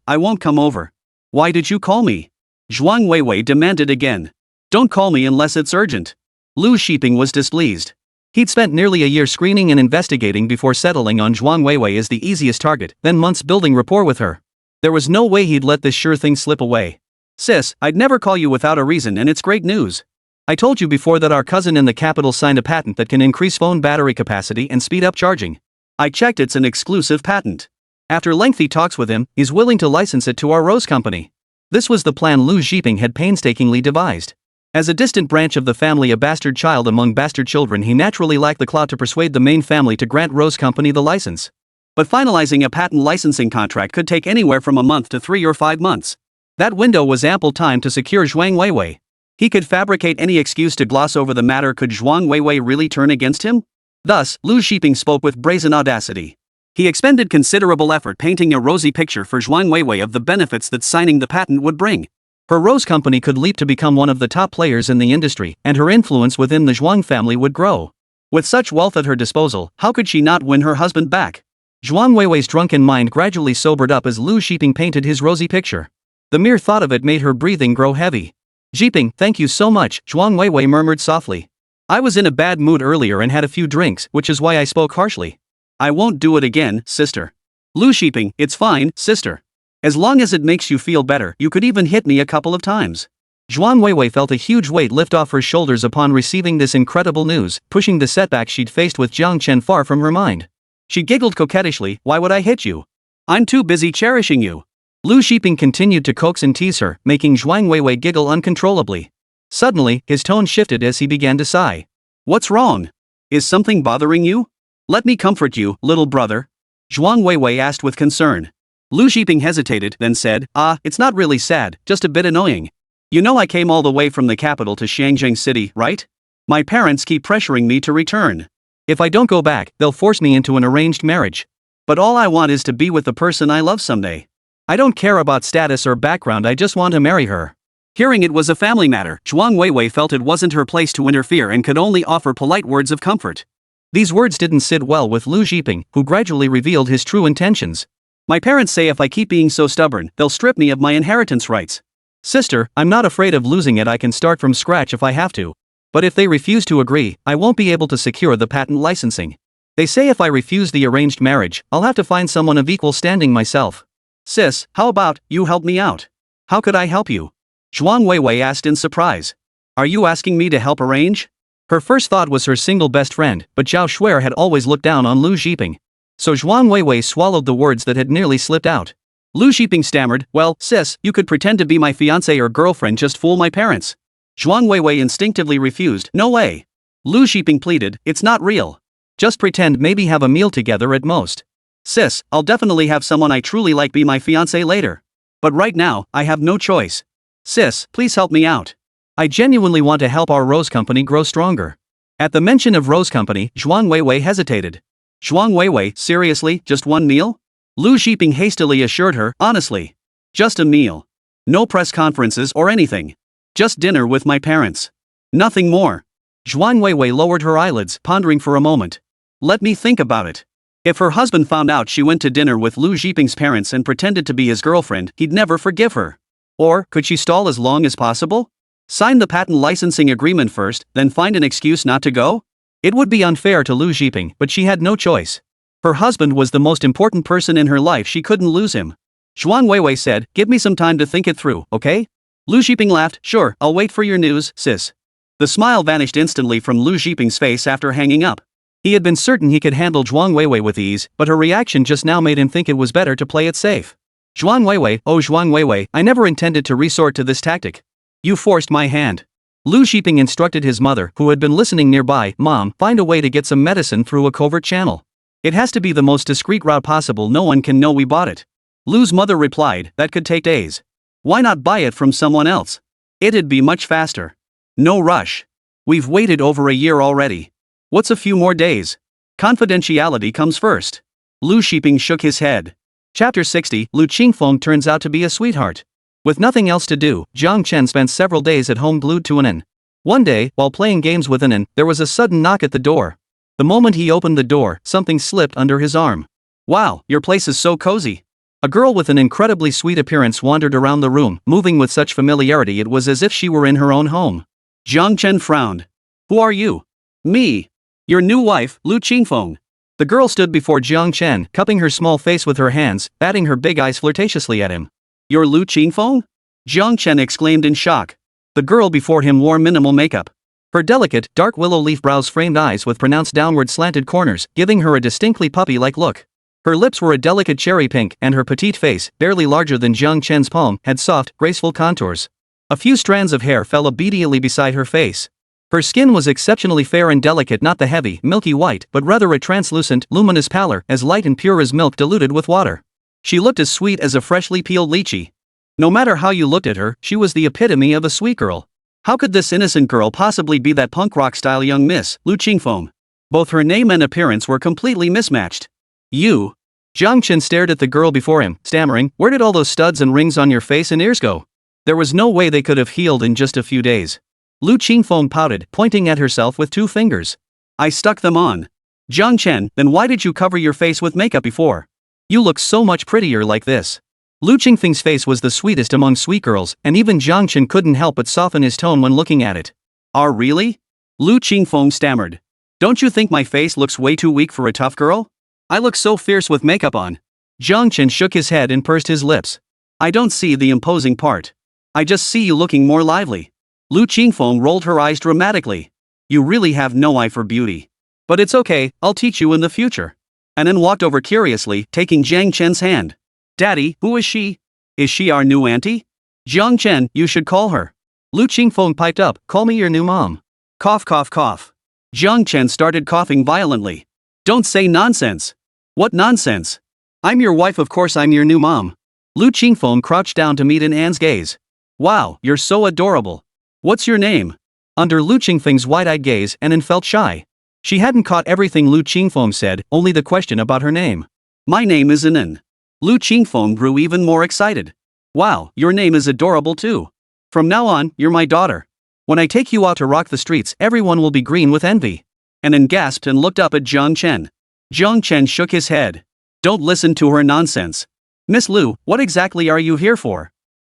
I won't come over. Why did you call me? Zhuang Weiwei demanded again. Don't call me unless it's urgent. Lu Zhiping was displeased. He'd spent nearly a year screening and investigating before settling on Zhuang Weiwei as the easiest target, then months building rapport with her. There was no way he'd let this sure thing slip away. Sis, I'd never call you without a reason, and it's great news. I told you before that our cousin in the capital signed a patent that can increase phone battery capacity and speed up charging. I checked, it's an exclusive patent. After lengthy talks with him, he's willing to license it to our Rose Company. This was the plan Lu Zhiping had painstakingly devised. As a distant branch of the family, a bastard child among bastard children, he naturally lacked the clout to persuade the main family to grant Rose Company the license. But finalizing a patent licensing contract could take anywhere from a month to 3 or 5 months. That window was ample time to secure Zhuang Weiwei. He could fabricate any excuse to gloss over the matter. Could Zhuang Weiwei really turn against him? Thus, Lu Shiping spoke with brazen audacity. He expended considerable effort painting a rosy picture for Zhuang Weiwei of the benefits that signing the patent would bring. Her Rose Company could leap to become one of the top players in the industry, and her influence within the Zhuang family would grow. With such wealth at her disposal, how could she not win her husband back? Zhuang Weiwei's drunken mind gradually sobered up as Lu Shiping painted his rosy picture. The mere thought of it made her breathing grow heavy. "Shiping, thank you so much," Zhuang Weiwei murmured softly. "I was in a bad mood earlier and had a few drinks, which is why I spoke harshly." "I won't do it again, sister." "Lu Shiping, it's fine, sister. As long as it makes you feel better, you could even hit me a couple of times." Zhuang Weiwei felt a huge weight lift off her shoulders upon receiving this incredible news, pushing the setback she'd faced with Jiang Chen far from her mind. She giggled coquettishly. "Why would I hit you? I'm too busy cherishing you." Lu Shiping continued to coax and tease her, making Zhuang Weiwei giggle uncontrollably. Suddenly, his tone shifted as he began to sigh. "What's wrong? Is something bothering you? Let me comfort you, little brother." Zhuang Weiwei asked with concern. Lu Shiping hesitated, then said, "It's not really sad, just a bit annoying. You know I came all the way from the capital to Shangjiang City, right? My parents keep pressuring me to return. If I don't go back, they'll force me into an arranged marriage. But all I want is to be with the person I love someday. I don't care about status or background, I just want to marry her." Hearing it was a family matter, Zhuang Weiwei felt it wasn't her place to interfere and could only offer polite words of comfort. These words didn't sit well with Lu Shiping, who gradually revealed his true intentions. "My parents say if I keep being so stubborn, they'll strip me of my inheritance rights. Sister, I'm not afraid of losing it, I can start from scratch if I have to. But if they refuse to agree, I won't be able to secure the patent licensing. They say if I refuse the arranged marriage, I'll have to find someone of equal standing myself. Sis, how about you help me out?" "How could I help you?" Zhuang Weiwei asked in surprise. "Are you asking me to help arrange?" Her first thought was her single best friend, but Zhao Shuer had always looked down on Lu Shiping. So Zhuang Weiwei swallowed the words that had nearly slipped out. Lu Shiping stammered, "Well, sis, you could pretend to be my fiancé or girlfriend, just fool my parents." Zhuang Weiwei instinctively refused. "No way." Lu Shiping pleaded, "It's not real. Just pretend, maybe have a meal together at most. Sis, I'll definitely have someone I truly like be my fiancé later. But right now, I have no choice. Sis, please help me out. I genuinely want to help our Rose Company grow stronger." At the mention of Rose Company, Zhuang Weiwei hesitated. "Zhuang Weiwei, seriously, just one meal?" Lu Shiping hastily assured her, "Honestly. Just a meal. No press conferences or anything. Just dinner with my parents. Nothing more." Zhuang Weiwei lowered her eyelids, pondering for a moment. "Let me think about it. If her husband found out she went to dinner with Lu Shiping's parents and pretended to be his girlfriend, he'd never forgive her. Or, could she stall as long as possible? Sign the patent licensing agreement first, then find an excuse not to go? It would be unfair to Lu Shiping, but she had no choice. Her husband was the most important person in her life, she couldn't lose him. Zhuang Weiwei said, "Give me some time to think it through, okay?" Lu Shiping laughed, "Sure, I'll wait for your news, sis." The smile vanished instantly from Lu Shiping's face after hanging up. He had been certain he could handle Zhuang Weiwei with ease, but her reaction just now made him think it was better to play it safe. "Zhuang Weiwei, oh Zhuang Weiwei, I never intended to resort to this tactic. You forced my hand." Lu Shiping instructed his mother, who had been listening nearby, "Mom, find a way to get some medicine through a covert channel. It has to be the most discreet route possible, no one can know we bought it." Lu's mother replied, "That could take days. Why not buy it from someone else? It'd be much faster. No rush. We've waited over a year already. What's a few more days? Confidentiality comes first." Lu Shiping shook his head. Chapter 60, Lu Qingfeng turns out to be a sweetheart. With nothing else to do, Jiang Chen spent several days at home glued to an inn. One day, while playing games with an inn, there was a sudden knock at the door. The moment he opened the door, something slipped under his arm. "Wow, your place is so cozy." A girl with an incredibly sweet appearance wandered around the room, moving with such familiarity it was as if she were in her own home. Jiang Chen frowned. "Who are you?" "Me. Your new wife, Lu Qingfeng." The girl stood before Jiang Chen, cupping her small face with her hands, batting her big eyes flirtatiously at him. "You're Lu Qingfeng?" Jiang Chen exclaimed in shock. The girl before him wore minimal makeup. Her delicate, dark willow leaf brows framed eyes with pronounced downward slanted corners, giving her a distinctly puppy-like look. Her lips were a delicate cherry pink, and her petite face, barely larger than Jiang Chen's palm, had soft, graceful contours. A few strands of hair fell obediently beside her face. Her skin was exceptionally fair and delicate, not the heavy, milky white, but rather a translucent, luminous pallor, as light and pure as milk diluted with water. She looked as sweet as a freshly peeled lychee. No matter how you looked at her, she was the epitome of a sweet girl. How could this innocent girl possibly be that punk rock style young Miss Lu Qingfeng? Both her name and appearance were completely mismatched. You? Jiang Chen stared at the girl before him, stammering, "Where did all those studs and rings on your face and ears go?" There was no way they could have healed in just a few days. Lu Qingfeng pouted, pointing at herself with 2 fingers. "I stuck them on." "Jiang Chen, then why did you cover your face with makeup before? You look so much prettier like this." Lu Qingfeng's face was the sweetest among sweet girls, and even Jiang Chen couldn't help but soften his tone when looking at it. Really?" Lu Qingfeng stammered. "Don't you think my face looks way too weak for a tough girl? I look so fierce with makeup on." Jiang Chen shook his head and pursed his lips. "I don't see the imposing part. I just see you looking more lively." Lu Qingfeng rolled her eyes dramatically. "You really have no eye for beauty. But it's okay, I'll teach you in the future." And then walked over curiously, taking Jiang Chen's hand. "Daddy, who is she? Is she our new auntie?" "Jiang Chen, you should call her." Lu Qingfeng piped up, "Call me your new mom." Cough cough cough. Jiang Chen started coughing violently. "Don't say nonsense." "What nonsense? I'm your wife, of course I'm your new mom." Lu Qingfeng crouched down to meet An's gaze. "Wow, you're so adorable. What's your name?" Under Lu Qingfeng's wide-eyed gaze, An felt shy. She hadn't caught everything Lu Qingfeng said, only the question about her name. "My name is An." Lu Qingfeng grew even more excited. "Wow, your name is adorable too. From now on, you're my daughter. When I take you out to rock the streets, everyone will be green with envy." An gasped and looked up at Jiang Chen. Jiang Chen shook his head. "Don't listen to her nonsense. Miss Lu, what exactly are you here for?"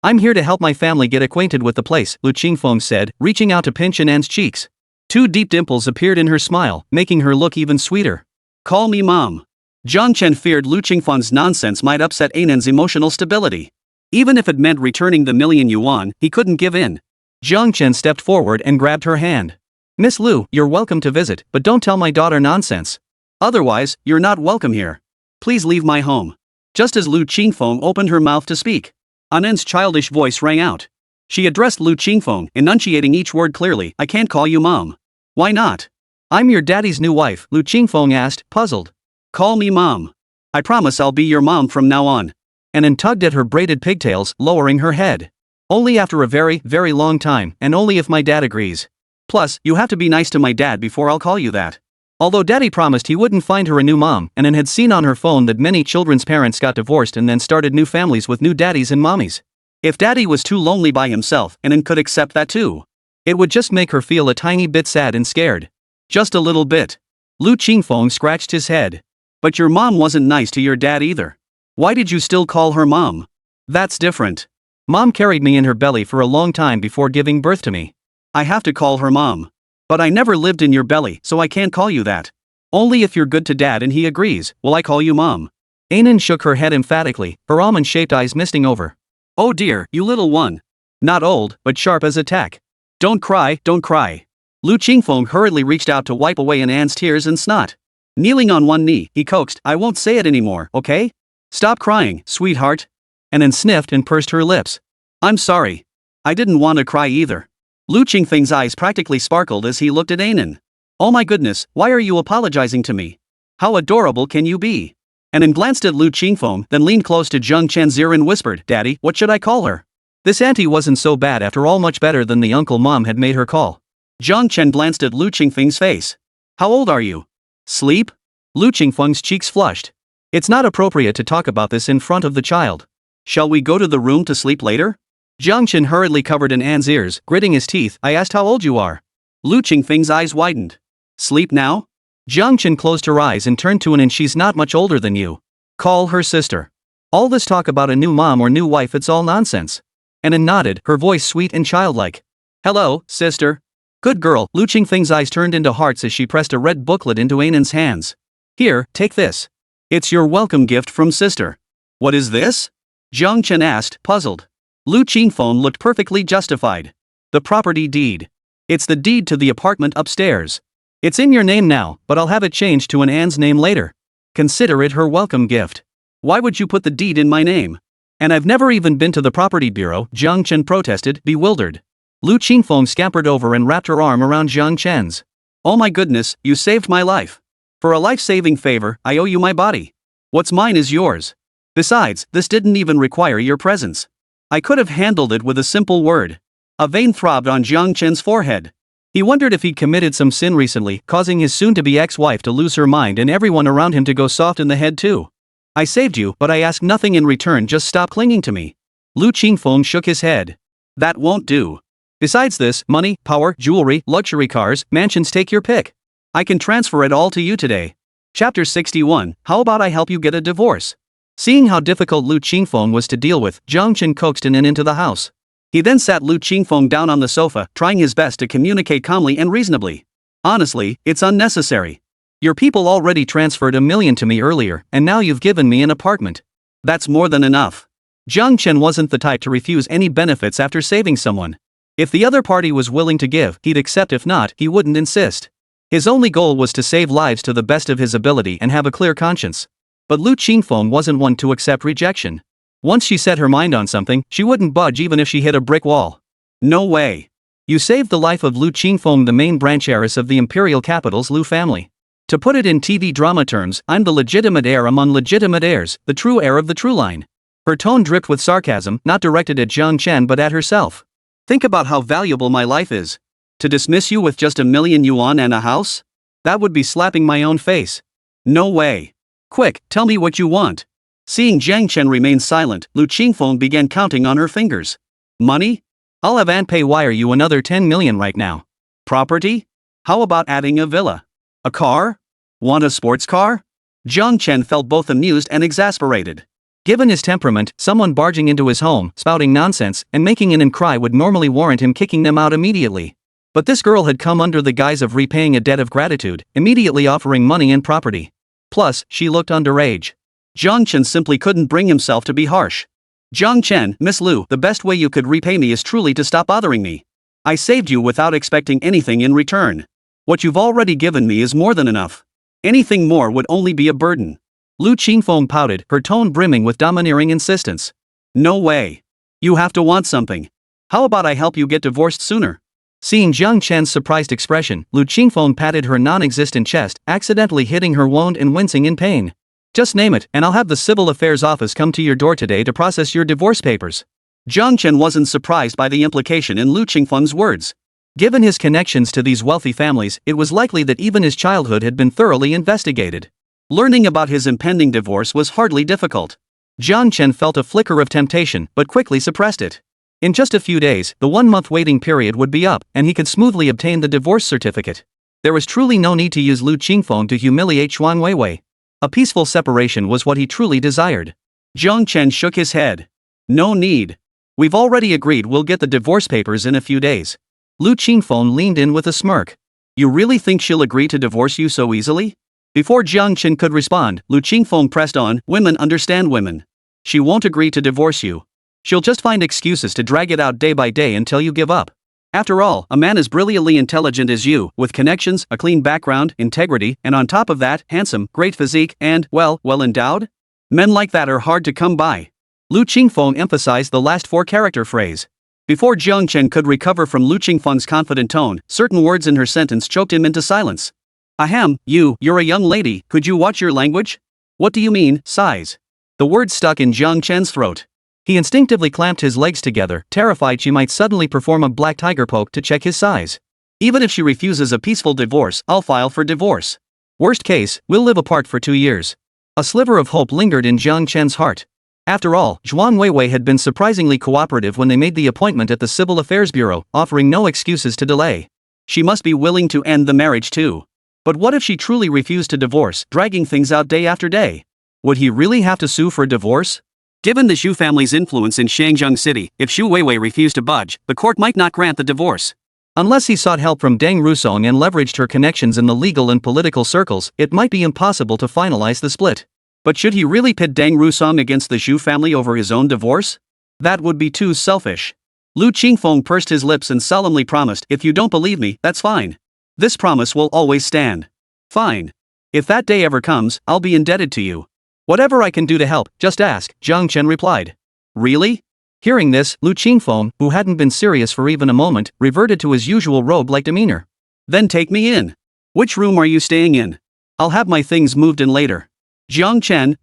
"I'm here to help my family get acquainted with the place," Lu Qingfeng said, reaching out to pinch An's cheeks. 2 deep dimples appeared in her smile, making her look even sweeter. "Call me mom." Jiang Chen feared Lu Qingfeng's nonsense might upset An's emotional stability. Even if it meant returning the million yuan, he couldn't give in. Jiang Chen stepped forward and grabbed her hand. "Miss Lu, you're welcome to visit, but don't tell my daughter nonsense. Otherwise, you're not welcome here. Please leave my home." Just as Lu Qingfeng opened her mouth to speak, An's childish voice rang out. She addressed Lu Qingfeng, enunciating each word clearly. "I can't call you mom." "Why not?" "I'm your daddy's new wife," Lu Qingfeng asked, puzzled. "Call me mom. I promise I'll be your mom from now on." An tugged at her braided pigtails, lowering her head. "Only after a very, very long time, and only if my dad agrees. Plus, you have to be nice to my dad before I'll call you that." Although Daddy promised he wouldn't find her a new mom, An had seen on her phone that many children's parents got divorced and then started new families with new daddies and mommies. If Daddy was too lonely by himself, An could accept that too. It would just make her feel a tiny bit sad and scared. Just a little bit. Lu Qingfeng scratched his head. "But your mom wasn't nice to your dad either. Why did you still call her mom?" "That's different. Mom carried me in her belly for a long time before giving birth to me. I have to call her mom. But I never lived in your belly, so I can't call you that. Only if you're good to dad and he agrees, will I call you mom." Anan shook her head emphatically, her almond-shaped eyes misting over. "Oh dear, you little one. Not old, but sharp as a tack. Don't cry, don't cry." Lu Qingfeng hurriedly reached out to wipe away An's tears and snot. Kneeling on one knee, he coaxed, "I won't say it anymore, okay? Stop crying, sweetheart." Anan sniffed and pursed her lips. "I'm sorry. I didn't want to cry either." Lu Qingfeng's eyes practically sparkled as he looked at Anan. "Oh my goodness, why are you apologizing to me? How adorable can you be?" Anan glanced at Lu Qingfeng, then leaned close to Jiang Chen's ear and whispered, "Daddy, what should I call her?" This auntie wasn't so bad after all, much better than the uncle mom had made her call. Jiang Chen glanced at Lu Qingfeng's face. "How old are you?" "Sleep?" Lu Qingfeng's cheeks flushed. "It's not appropriate to talk about this in front of the child. Shall we go to the room to sleep later?" Jiang Chen hurriedly covered An's ears, gritting his teeth. "I asked how old you are." Lu Qingfeng's eyes widened. "Sleep now?" Jiang Chen closed her eyes and turned to An. "She's not much older than you. Call her sister. All this talk about a new mom or new wife, it's all nonsense." An nodded, her voice sweet and childlike. "Hello, sister." "Good girl." Lu Qingfeng's eyes turned into hearts as she pressed a red booklet into Anan's hands. "Here, take this. It's your welcome gift from sister." "What is this?" Jiang Chen asked, puzzled. Lu Qingfeng looked perfectly justified. "The property deed. It's the deed to the apartment upstairs. It's in your name now, but I'll have it changed to An's name later. Consider it her welcome gift." "Why would you put the deed in my name?" And I've never even been to the property bureau, Jiang Chen protested, bewildered. Lu Qingfeng scampered over and wrapped her arm around Jiang Chen's. Oh my goodness, you saved my life. For a life-saving favor, I owe you my body. What's mine is yours. Besides, this didn't even require your presence. I could have handled it with a simple word. A vein throbbed on Jiang Chen's forehead. He wondered if he'd committed some sin recently, causing his soon-to-be ex-wife to lose her mind and everyone around him to go soft in the head too. I saved you, but I ask nothing in return, just stop clinging to me. Lu Qingfeng shook his head. That won't do. Besides this, money, power, jewelry, luxury cars, mansions, take your pick. I can transfer it all to you today. Chapter 61, How about I help you get a divorce? Seeing how difficult Lu Qingfeng was to deal with, Jiang Chen coaxed him into the house. He then sat Lu Qingfeng down on the sofa, trying his best to communicate calmly and reasonably. Honestly, it's unnecessary. Your people already transferred $1 million to me earlier, and now you've given me an apartment. That's more than enough. Jiang Chen wasn't the type to refuse any benefits after saving someone. If the other party was willing to give, he'd accept. If not, he wouldn't insist. His only goal was to save lives to the best of his ability and have a clear conscience. But Lu Qingfeng wasn't one to accept rejection. Once she set her mind on something, she wouldn't budge even if she hit a brick wall. No way. You saved the life of Lu Qingfeng, the main branch heiress of the imperial capital's Lu family. To put it in TV drama terms, I'm the legitimate heir among legitimate heirs, the true heir of the true line. Her tone dripped with sarcasm, not directed at Jiang Chen but at herself. Think about how valuable my life is. To dismiss you with just $1 million yuan and a house? That would be slapping my own face. No way. Quick, tell me what you want. Seeing Jiang Chen remain silent, Lu Qingfeng began counting on her fingers. Money? I'll have Aunt Pei wire you another 10 million right now. Property? How about adding a villa? A car? Want a sports car? Jiang Chen felt both amused and exasperated. Given his temperament, someone barging into his home, spouting nonsense, and making him cry would normally warrant him kicking them out immediately. But this girl had come under the guise of repaying a debt of gratitude, immediately offering money and property. Plus, she looked underage. Jiang Chen simply couldn't bring himself to be harsh. Jiang Chen, Miss Lu, the best way you could repay me is truly to stop bothering me. I saved you without expecting anything in return. What you've already given me is more than enough. Anything more would only be a burden. Lu Qingfeng pouted, her tone brimming with domineering insistence. No way. You have to want something. How about I help you get divorced sooner? Seeing Jiang Chen's surprised expression, Lu Qingfeng patted her non-existent chest, accidentally hitting her wound and wincing in pain. Just name it, and I'll have the Civil Affairs Office come to your door today to process your divorce papers. Jiang Chen wasn't surprised by the implication in Lu Qingfeng's words. Given his connections to these wealthy families, it was likely that even his childhood had been thoroughly investigated. Learning about his impending divorce was hardly difficult. Jiang Chen felt a flicker of temptation, but quickly suppressed it. In just a few days, the 1-month waiting period would be up, and he could smoothly obtain the divorce certificate. There was truly no need to use Lu Qingfeng to humiliate Xuan Weiwei. A peaceful separation was what he truly desired. Jiang Chen shook his head. No need. We've already agreed we'll get the divorce papers in a few days. Lu Qingfeng leaned in with a smirk. You really think she'll agree to divorce you so easily? Before Jiang Chen could respond, Lu Qingfeng pressed on, women understand women. She won't agree to divorce you. She'll just find excuses to drag it out day by day until you give up. After all, a man as brilliantly intelligent as you, with connections, a clean background, integrity, and on top of that, handsome, great physique, and, well endowed? Men like that are hard to come by. Lu Qingfeng emphasized the last 4-character phrase. Before Jiang Chen could recover from Lu Qingfeng's confident tone, certain words in her sentence choked him into silence. Ahem, you're a young lady, could you watch your language? What do you mean, size? The word stuck in Jiang Chen's throat. He instinctively clamped his legs together, terrified she might suddenly perform a black tiger poke to check his size. Even if she refuses a peaceful divorce, I'll file for divorce. Worst case, we'll live apart for 2 years. A sliver of hope lingered in Jiang Chen's heart. After all, Xuan Weiwei had been surprisingly cooperative when they made the appointment at the Civil Affairs Bureau, offering no excuses to delay. She must be willing to end the marriage too. But what if she truly refused to divorce, dragging things out day after day? Would he really have to sue for divorce? Given the Xu family's influence in Shangzheng City, if Xu Weiwei refused to budge, the court might not grant the divorce. Unless he sought help from Deng Rusong and leveraged her connections in the legal and political circles, it might be impossible to finalize the split. But should he really pit Deng Rusong against the Xu family over his own divorce? That would be too selfish. Lu Qingfeng pursed his lips and solemnly promised, if you don't believe me, that's fine. This promise will always stand. Fine. If that day ever comes, I'll be indebted to you. Whatever I can do to help, just ask, Jiang Chen replied. Really? Hearing this, Lu Qingfeng, who hadn't been serious for even a moment, reverted to his usual robe-like demeanor. Then take me in. Which room are you staying in? I'll have my things moved in later. Jiang Chen, ?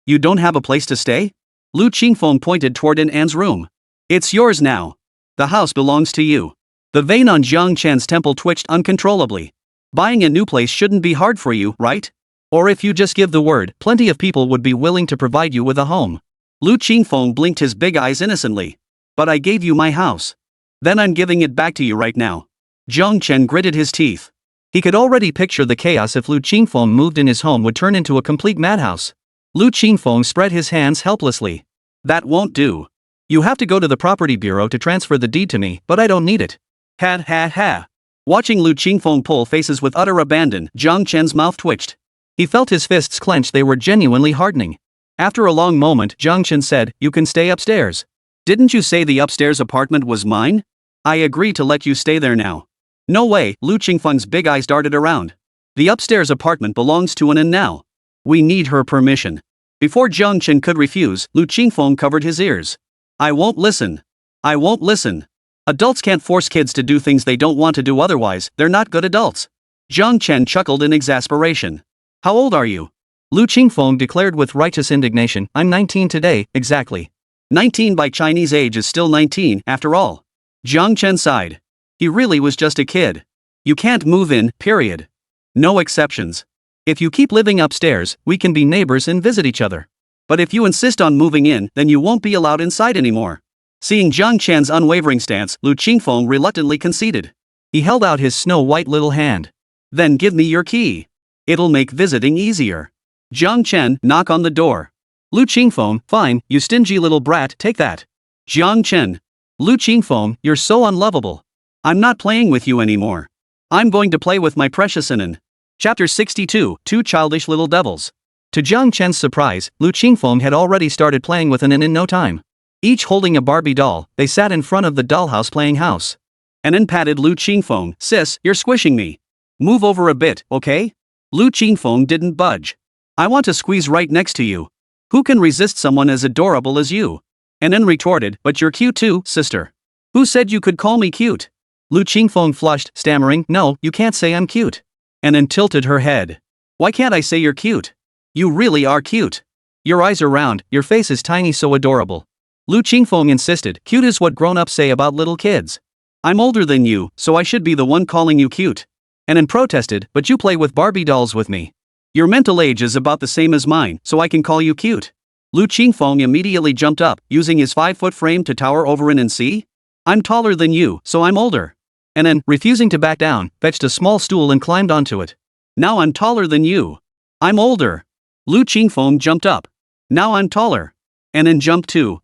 You don't have a place to stay? Lu Qingfeng pointed toward An's room. It's yours now. The house belongs to you. The vein on Jiang Chen's temple twitched uncontrollably. Buying a new place shouldn't be hard for you, right? Or if you just give the word, plenty of people would be willing to provide you with a home. Lu Qingfeng blinked his big eyes innocently. But I gave you my house. Then I'm giving it back to you right now. Jiang Chen gritted his teeth. He could already picture the chaos if Lu Qingfeng moved in. His home would turn into a complete madhouse. Lu Qingfeng spread his hands helplessly. That won't do. You have to go to the property bureau to transfer the deed to me, but I don't need it. Ha ha ha. Watching Lu Qingfeng pull faces with utter abandon, Jiang Chen's mouth twitched. He felt his fists clench. They were genuinely hardening. After a long moment, Jiang Chen said, You can stay upstairs. Didn't you say the upstairs apartment was mine? I agree to let you stay there now. No way, Lu Qingfeng's big eyes darted around. The upstairs apartment belongs to An now. We need her permission. Before Jiang Chen could refuse, Lu Qingfeng covered his ears. I won't listen. I won't listen. Adults can't force kids to do things they don't want to do, otherwise, they're not good adults. Jiang Chen chuckled in exasperation. How old are you? Lu Qingfeng declared with righteous indignation, I'm 19 today, exactly. 19 by Chinese age is still 19, after all. Jiang Chen sighed. He really was just a kid. You can't move in, period. No exceptions. If you keep living upstairs, we can be neighbors and visit each other. But if you insist on moving in, then you won't be allowed inside anymore. Seeing Jiang Chen's unwavering stance, Lu Qingfeng reluctantly conceded. He held out his snow-white little hand. Then give me your key. It'll make visiting easier. Jiang Chen, knock on the door. Lu Qingfeng, fine, you stingy little brat, take that. Jiang Chen. Lu Qingfeng, you're so unlovable. I'm not playing with you anymore. I'm going to play with my precious Anan. Chapter 62, Two Childish Little Devils. To Jiang Chen's surprise, Lu Qingfeng had already started playing with Anan in no time. Each holding a Barbie doll, they sat in front of the dollhouse playing house. Anan patted Lu Qingfeng, Sis, you're squishing me. Move over a bit, okay? Lu Qingfeng didn't budge. I want to squeeze right next to you. Who can resist someone as adorable as you? Anan retorted, but you're cute too, sister. Who said you could call me cute? Lu Qingfeng flushed, stammering, No, you can't say I'm cute. Anan tilted her head. Why can't I say you're cute? You really are cute. Your eyes are round, your face is tiny, so adorable. Lu Qingfeng insisted, cute is what grown-ups say about little kids. I'm older than you, so I should be the one calling you cute. Anan protested, but you play with Barbie dolls with me. Your mental age is about the same as mine, so I can call you cute. Lu Qingfeng immediately jumped up, using his 5-foot frame to tower over Anan. See? I'm taller than you, so I'm older. Anan, refusing to back down, fetched a small stool and climbed onto it. Now I'm taller than you. I'm older. Lu Qingfeng jumped up. Now I'm taller. Anan jumped too.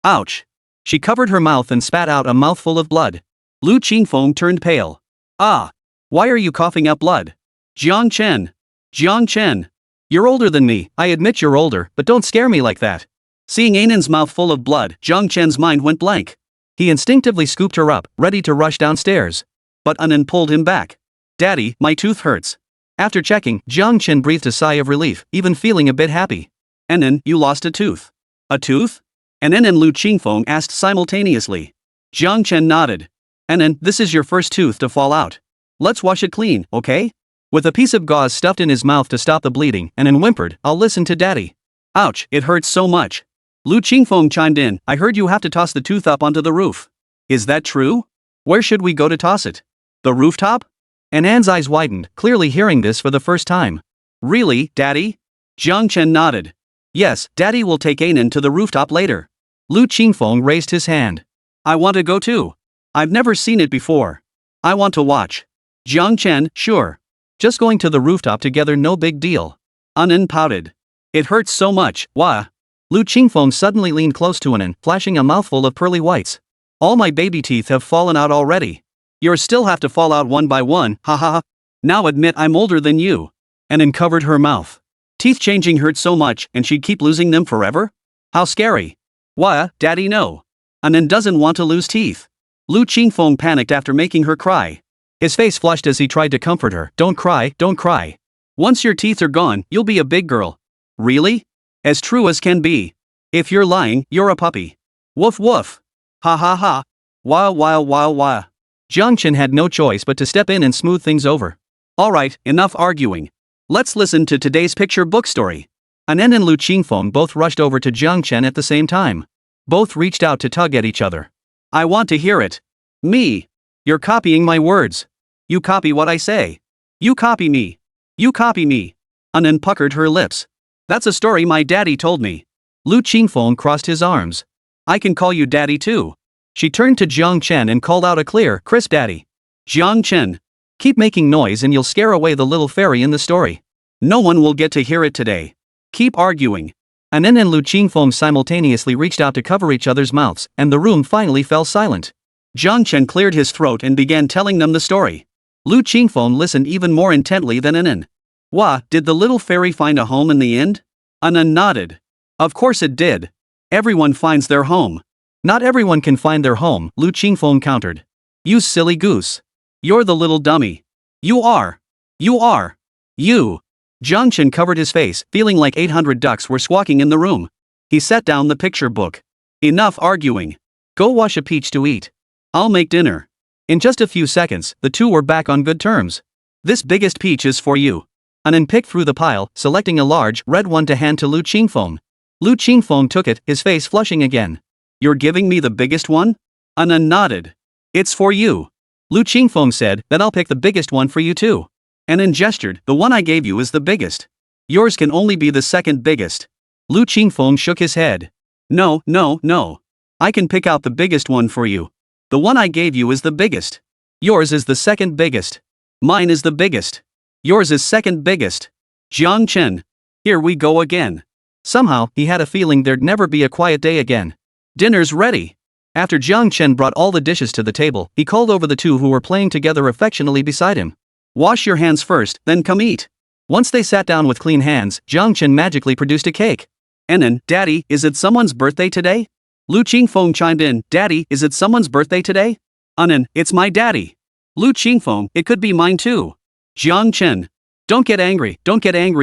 Ouch. She covered her mouth and spat out a mouthful of blood. Lu Qingfeng turned pale. Ah. Why are you coughing up blood? Jiang Chen. Jiang Chen. You're older than me, I admit you're older, but don't scare me like that. Seeing Anan's mouth full of blood, Jiang Chen's mind went blank. He instinctively scooped her up, ready to rush downstairs. But Anan pulled him back. Daddy, my tooth hurts. After checking, Jiang Chen breathed a sigh of relief, even feeling a bit happy. Anan, you lost a tooth. A tooth? Anan and Lu Qingfeng asked simultaneously. Jiang Chen nodded. Anan, this is your first tooth to fall out. Let's wash it clean, okay? With a piece of gauze stuffed in his mouth to stop the bleeding, Anan whimpered, I'll listen to Daddy. Ouch, it hurts so much. Lu Qingfeng chimed in, I heard you have to toss the tooth up onto the roof. Is that true? Where should we go to toss it? The rooftop? Anan's eyes widened, clearly hearing this for the first time. Really, Daddy? Jiang Chen nodded. Yes, Daddy will take Anan to the rooftop later. Lu Qingfeng raised his hand. I want to go too. I've never seen it before. I want to watch. Jiang Chen, sure. Just going to the rooftop together, no big deal. Anan pouted. It hurts so much, wah. Lu Qingfeng suddenly leaned close to Anan, flashing a mouthful of pearly whites. All my baby teeth have fallen out already. Yours still have to fall out one by one, ha ha ha. Now admit I'm older than you. Anan covered her mouth. Teeth changing hurt so much, and she'd keep losing them forever? How scary. Wah, Daddy, no. Anan doesn't want to lose teeth. Lu Qingfeng panicked after making her cry. His face flushed as he tried to comfort her. Don't cry, don't cry. Once your teeth are gone, you'll be a big girl. Really? As true as can be. If you're lying, you're a puppy. Woof woof. Ha ha ha. Wah wah wah wah. Jiang Chen had no choice but to step in and smooth things over. Alright, enough arguing. Let's listen to today's picture book story. Anen and Lu Qingfeng both rushed over to Jiang Chen at the same time. Both reached out to tug at each other. I want to hear it. Me. You're copying my words. You copy what I say. You copy me. You copy me. Anen puckered her lips. That's a story my daddy told me. Lu Qingfeng crossed his arms. I can call you daddy too. She turned to Jiang Chen and called out a clear, crisp daddy. Jiang Chen. Keep making noise and you'll scare away the little fairy in the story. No one will get to hear it today. Keep arguing. Anen and Lu Qingfeng simultaneously reached out to cover each other's mouths, and the room finally fell silent. Jiang Chen cleared his throat and began telling them the story. Lu Qingfeng listened even more intently than Anen. Wah, did the little fairy find a home in the end? Anen nodded. Of course it did. Everyone finds their home. Not everyone can find their home, Lu Qingfeng countered. You silly goose. You're the little dummy. You are. You are. You. Jiang Chen covered his face, feeling like 800 ducks were squawking in the room. He set down the picture book. Enough arguing. Go wash a peach to eat. I'll make dinner. In just a few seconds, the two were back on good terms. This biggest peach is for you. Anen picked through the pile, selecting a large, red one to hand to Lu Qingfeng. Lu Qingfeng took it, his face flushing again. You're giving me the biggest one? Anen nodded. It's for you. Lu Qingfeng said, then I'll pick the biggest one for you too. Anen gestured, the one I gave you is the biggest. Yours can only be the second biggest. Lu Qingfeng shook his head. No, no, no. I can pick out the biggest one for you. The one I gave you is the biggest. Yours is the second biggest. Mine is the biggest. Yours is second biggest. Jiang Chen. Here we go again. Somehow, he had a feeling there'd never be a quiet day again. Dinner's ready. After Jiang Chen brought all the dishes to the table, he called over the two who were playing together affectionately beside him. Wash your hands first, then come eat. Once they sat down with clean hands, Jiang Chen magically produced a cake. Anen, Daddy, is it someone's birthday today? Lu Qingfeng chimed in, Daddy, is it someone's birthday today? Anen, it's my daddy. Lu Qingfeng, it could be mine too. Jiang Chen. Don't get angry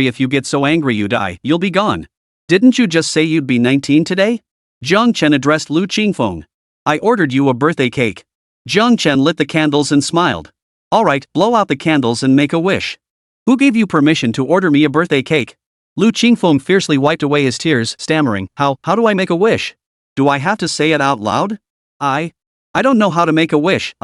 if you get so angry you die, you'll be gone. Didn't you just say you'd be 19 today? Jiang Chen addressed Lu Qingfeng. I ordered you a birthday cake. Jiang Chen lit the candles and smiled. Alright, blow out the candles and make a wish. Who gave you permission to order me a birthday cake? Lu Qingfeng fiercely wiped away his tears, stammering, How do I make a wish? Do I have to say it out loud? I don't know how to make a wish,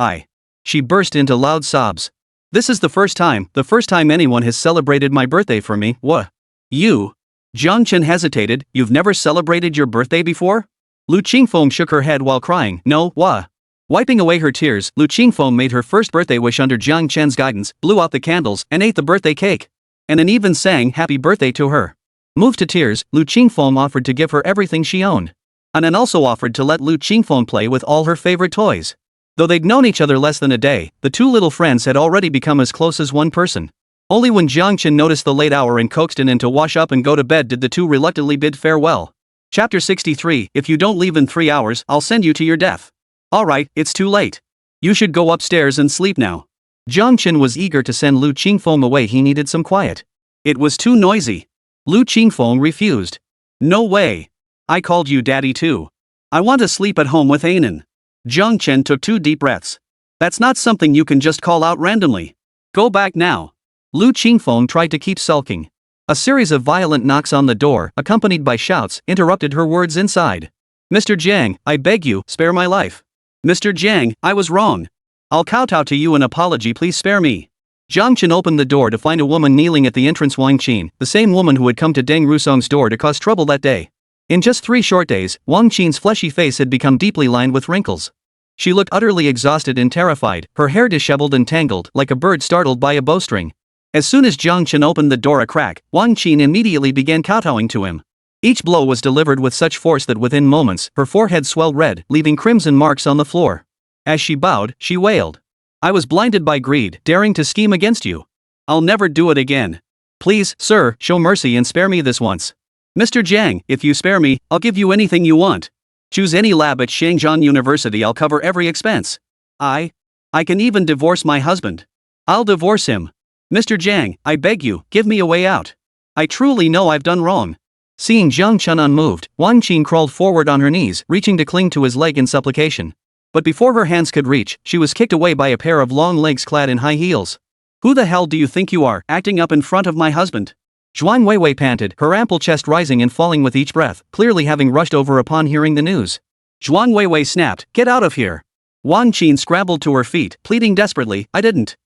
She burst into loud sobs. This is the first time anyone has celebrated my birthday for me, what? You? Jiang Chen hesitated, you've never celebrated your birthday before? Lu Qingfeng shook her head while crying, no, what? Wiping away her tears, Lu Qingfeng made her first birthday wish under Jiang Chen's guidance, blew out the candles, and ate the birthday cake. And then even sang happy birthday to her. Moved to tears, Lu Qingfeng offered to give her everything she owned. And then also offered to let Lu Qingfeng play with all her favorite toys. Though they'd known each other less than a day, the two little friends had already become as close as one person. Only when Jiang Chen noticed the late hour and coaxed in to wash up and go to bed did the two reluctantly bid farewell. Chapter 63, If you don't leave in 3 hours, I'll send you to your death. Alright, it's too late. You should go upstairs and sleep now. Jiang Chen was eager to send Lu Qingfeng away, he needed some quiet. It was too noisy. Lu Qingfeng refused. No way. I called you daddy too. I want to sleep at home with Anen. Jiang Chen took 2 deep breaths. That's not something you can just call out randomly. Go back now. Lu Qingfeng tried to keep sulking. A series of violent knocks on the door, accompanied by shouts, interrupted her words inside. Mr. Jiang, I beg you, spare my life. Mr. Jiang, I was wrong. I'll kowtow to you, an apology, please spare me. Jiang Chen opened the door to find a woman kneeling at the entrance, Wang Qin, the same woman who had come to Deng Rusong's door to cause trouble that day. In just 3 short days, Wang Qin's fleshy face had become deeply lined with wrinkles. She looked utterly exhausted and terrified, her hair disheveled and tangled, like a bird startled by a bowstring. As soon as Jiang Chen opened the door a crack, Wang Qin immediately began kowtowing to him. Each blow was delivered with such force that within moments, her forehead swelled red, leaving crimson marks on the floor. As she bowed, she wailed. I was blinded by greed, daring to scheme against you. I'll never do it again. Please, sir, show mercy and spare me this once. Mr. Jiang, if you spare me, I'll give you anything you want. Choose any lab at Shangjian University, I'll cover every expense. I can even divorce my husband. I'll divorce him. Mr. Jiang, I beg you, give me a way out. I truly know I've done wrong. Seeing Jiang Chen unmoved, Wang Qin crawled forward on her knees, reaching to cling to his leg in supplication. But before her hands could reach, she was kicked away by a pair of long legs clad in high heels. "Who the hell do you think you are, acting up in front of my husband?" Zhuang Weiwei panted, her ample chest rising and falling with each breath, clearly having rushed over upon hearing the news. Zhuang Weiwei snapped, "Get out of here!" Wang Qin scrambled to her feet, pleading desperately, I didn't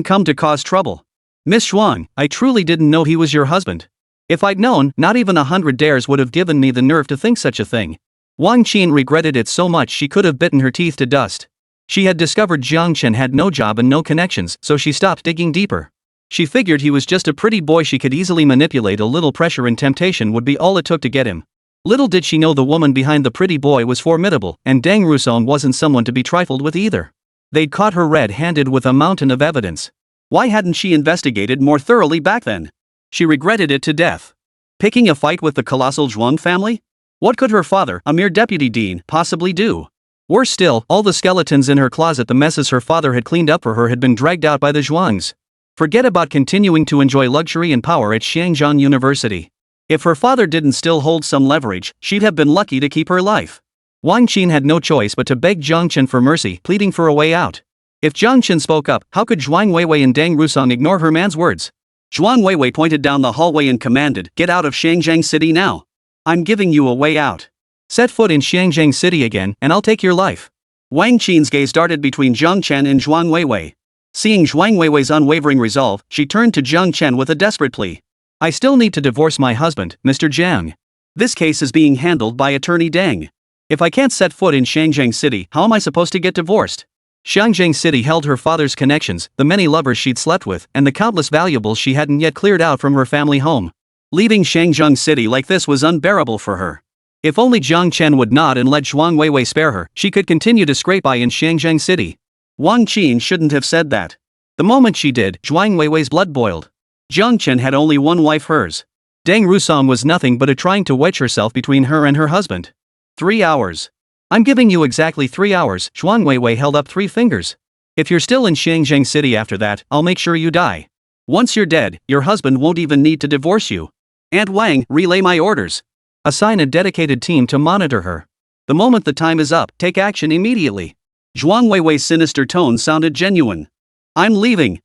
come to cause trouble. Miss Zhuang, I truly didn't know he was your husband. If I'd known, not even 100 dares would have given me the nerve to think such a thing." Wang Qin regretted it so much she could have bitten her teeth to dust. She had discovered Jiang Chen had no job and no connections, so she stopped digging deeper. She figured he was just a pretty boy she could easily manipulate. A little pressure and temptation would be all it took to get him. Little did she know the woman behind the pretty boy was formidable, and Deng Rusong wasn't someone to be trifled with either. They'd caught her red-handed with a mountain of evidence. Why hadn't she investigated more thoroughly back then? She regretted it to death. Picking a fight with the colossal Zhuang family? What could her father, a mere deputy dean, possibly do? Worse still, all the skeletons in her closet, the messes her father had cleaned up for her, had been dragged out by the Zhuangs. Forget about continuing to enjoy luxury and power at Xiangjiang University. If her father didn't still hold some leverage, she'd have been lucky to keep her life. Wang Qin had no choice but to beg Jiang Chen for mercy, pleading for a way out. If Jiang Chen spoke up, how could Zhuang Weiwei and Deng Rusong ignore her man's words? Zhuang Weiwei pointed down the hallway and commanded, "Get out of Xiangjiang City now. I'm giving you a way out. Set foot in Xiangjiang City again, and I'll take your life." Wang Qin's gaze darted between Jiang Chen and Zhuang Weiwei. Seeing Zhuang Weiwei's unwavering resolve, she turned to Jiang Chen with a desperate plea. "I still need to divorce my husband, Mr. Jiang. This case is being handled by attorney Deng. If I can't set foot in Xiangjiang City, how am I supposed to get divorced?" Xiangjiang City held her father's connections, the many lovers she'd slept with, and the countless valuables she hadn't yet cleared out from her family home. Leaving Xiangjiang City like this was unbearable for her. If only Jiang Chen would nod and let Zhuang Weiwei spare her, she could continue to scrape by in Xiangjiang City. Wang Qin shouldn't have said that. The moment she did, Zhuang Weiwei's blood boiled. Jiang Chen had only one wife, hers. Deng Rusong was nothing but trying to wedge herself between her and her husband. 3 hours. "I'm giving you exactly 3 hours, Zhuang Weiwei held up 3 fingers. "If you're still in Xiangjiang City after that, I'll make sure you die. Once you're dead, your husband won't even need to divorce you. Aunt Wang, relay my orders. Assign a dedicated team to monitor her. The moment the time is up, take action immediately." Zhuang Weiwei's sinister tone sounded genuine. I'm leaving.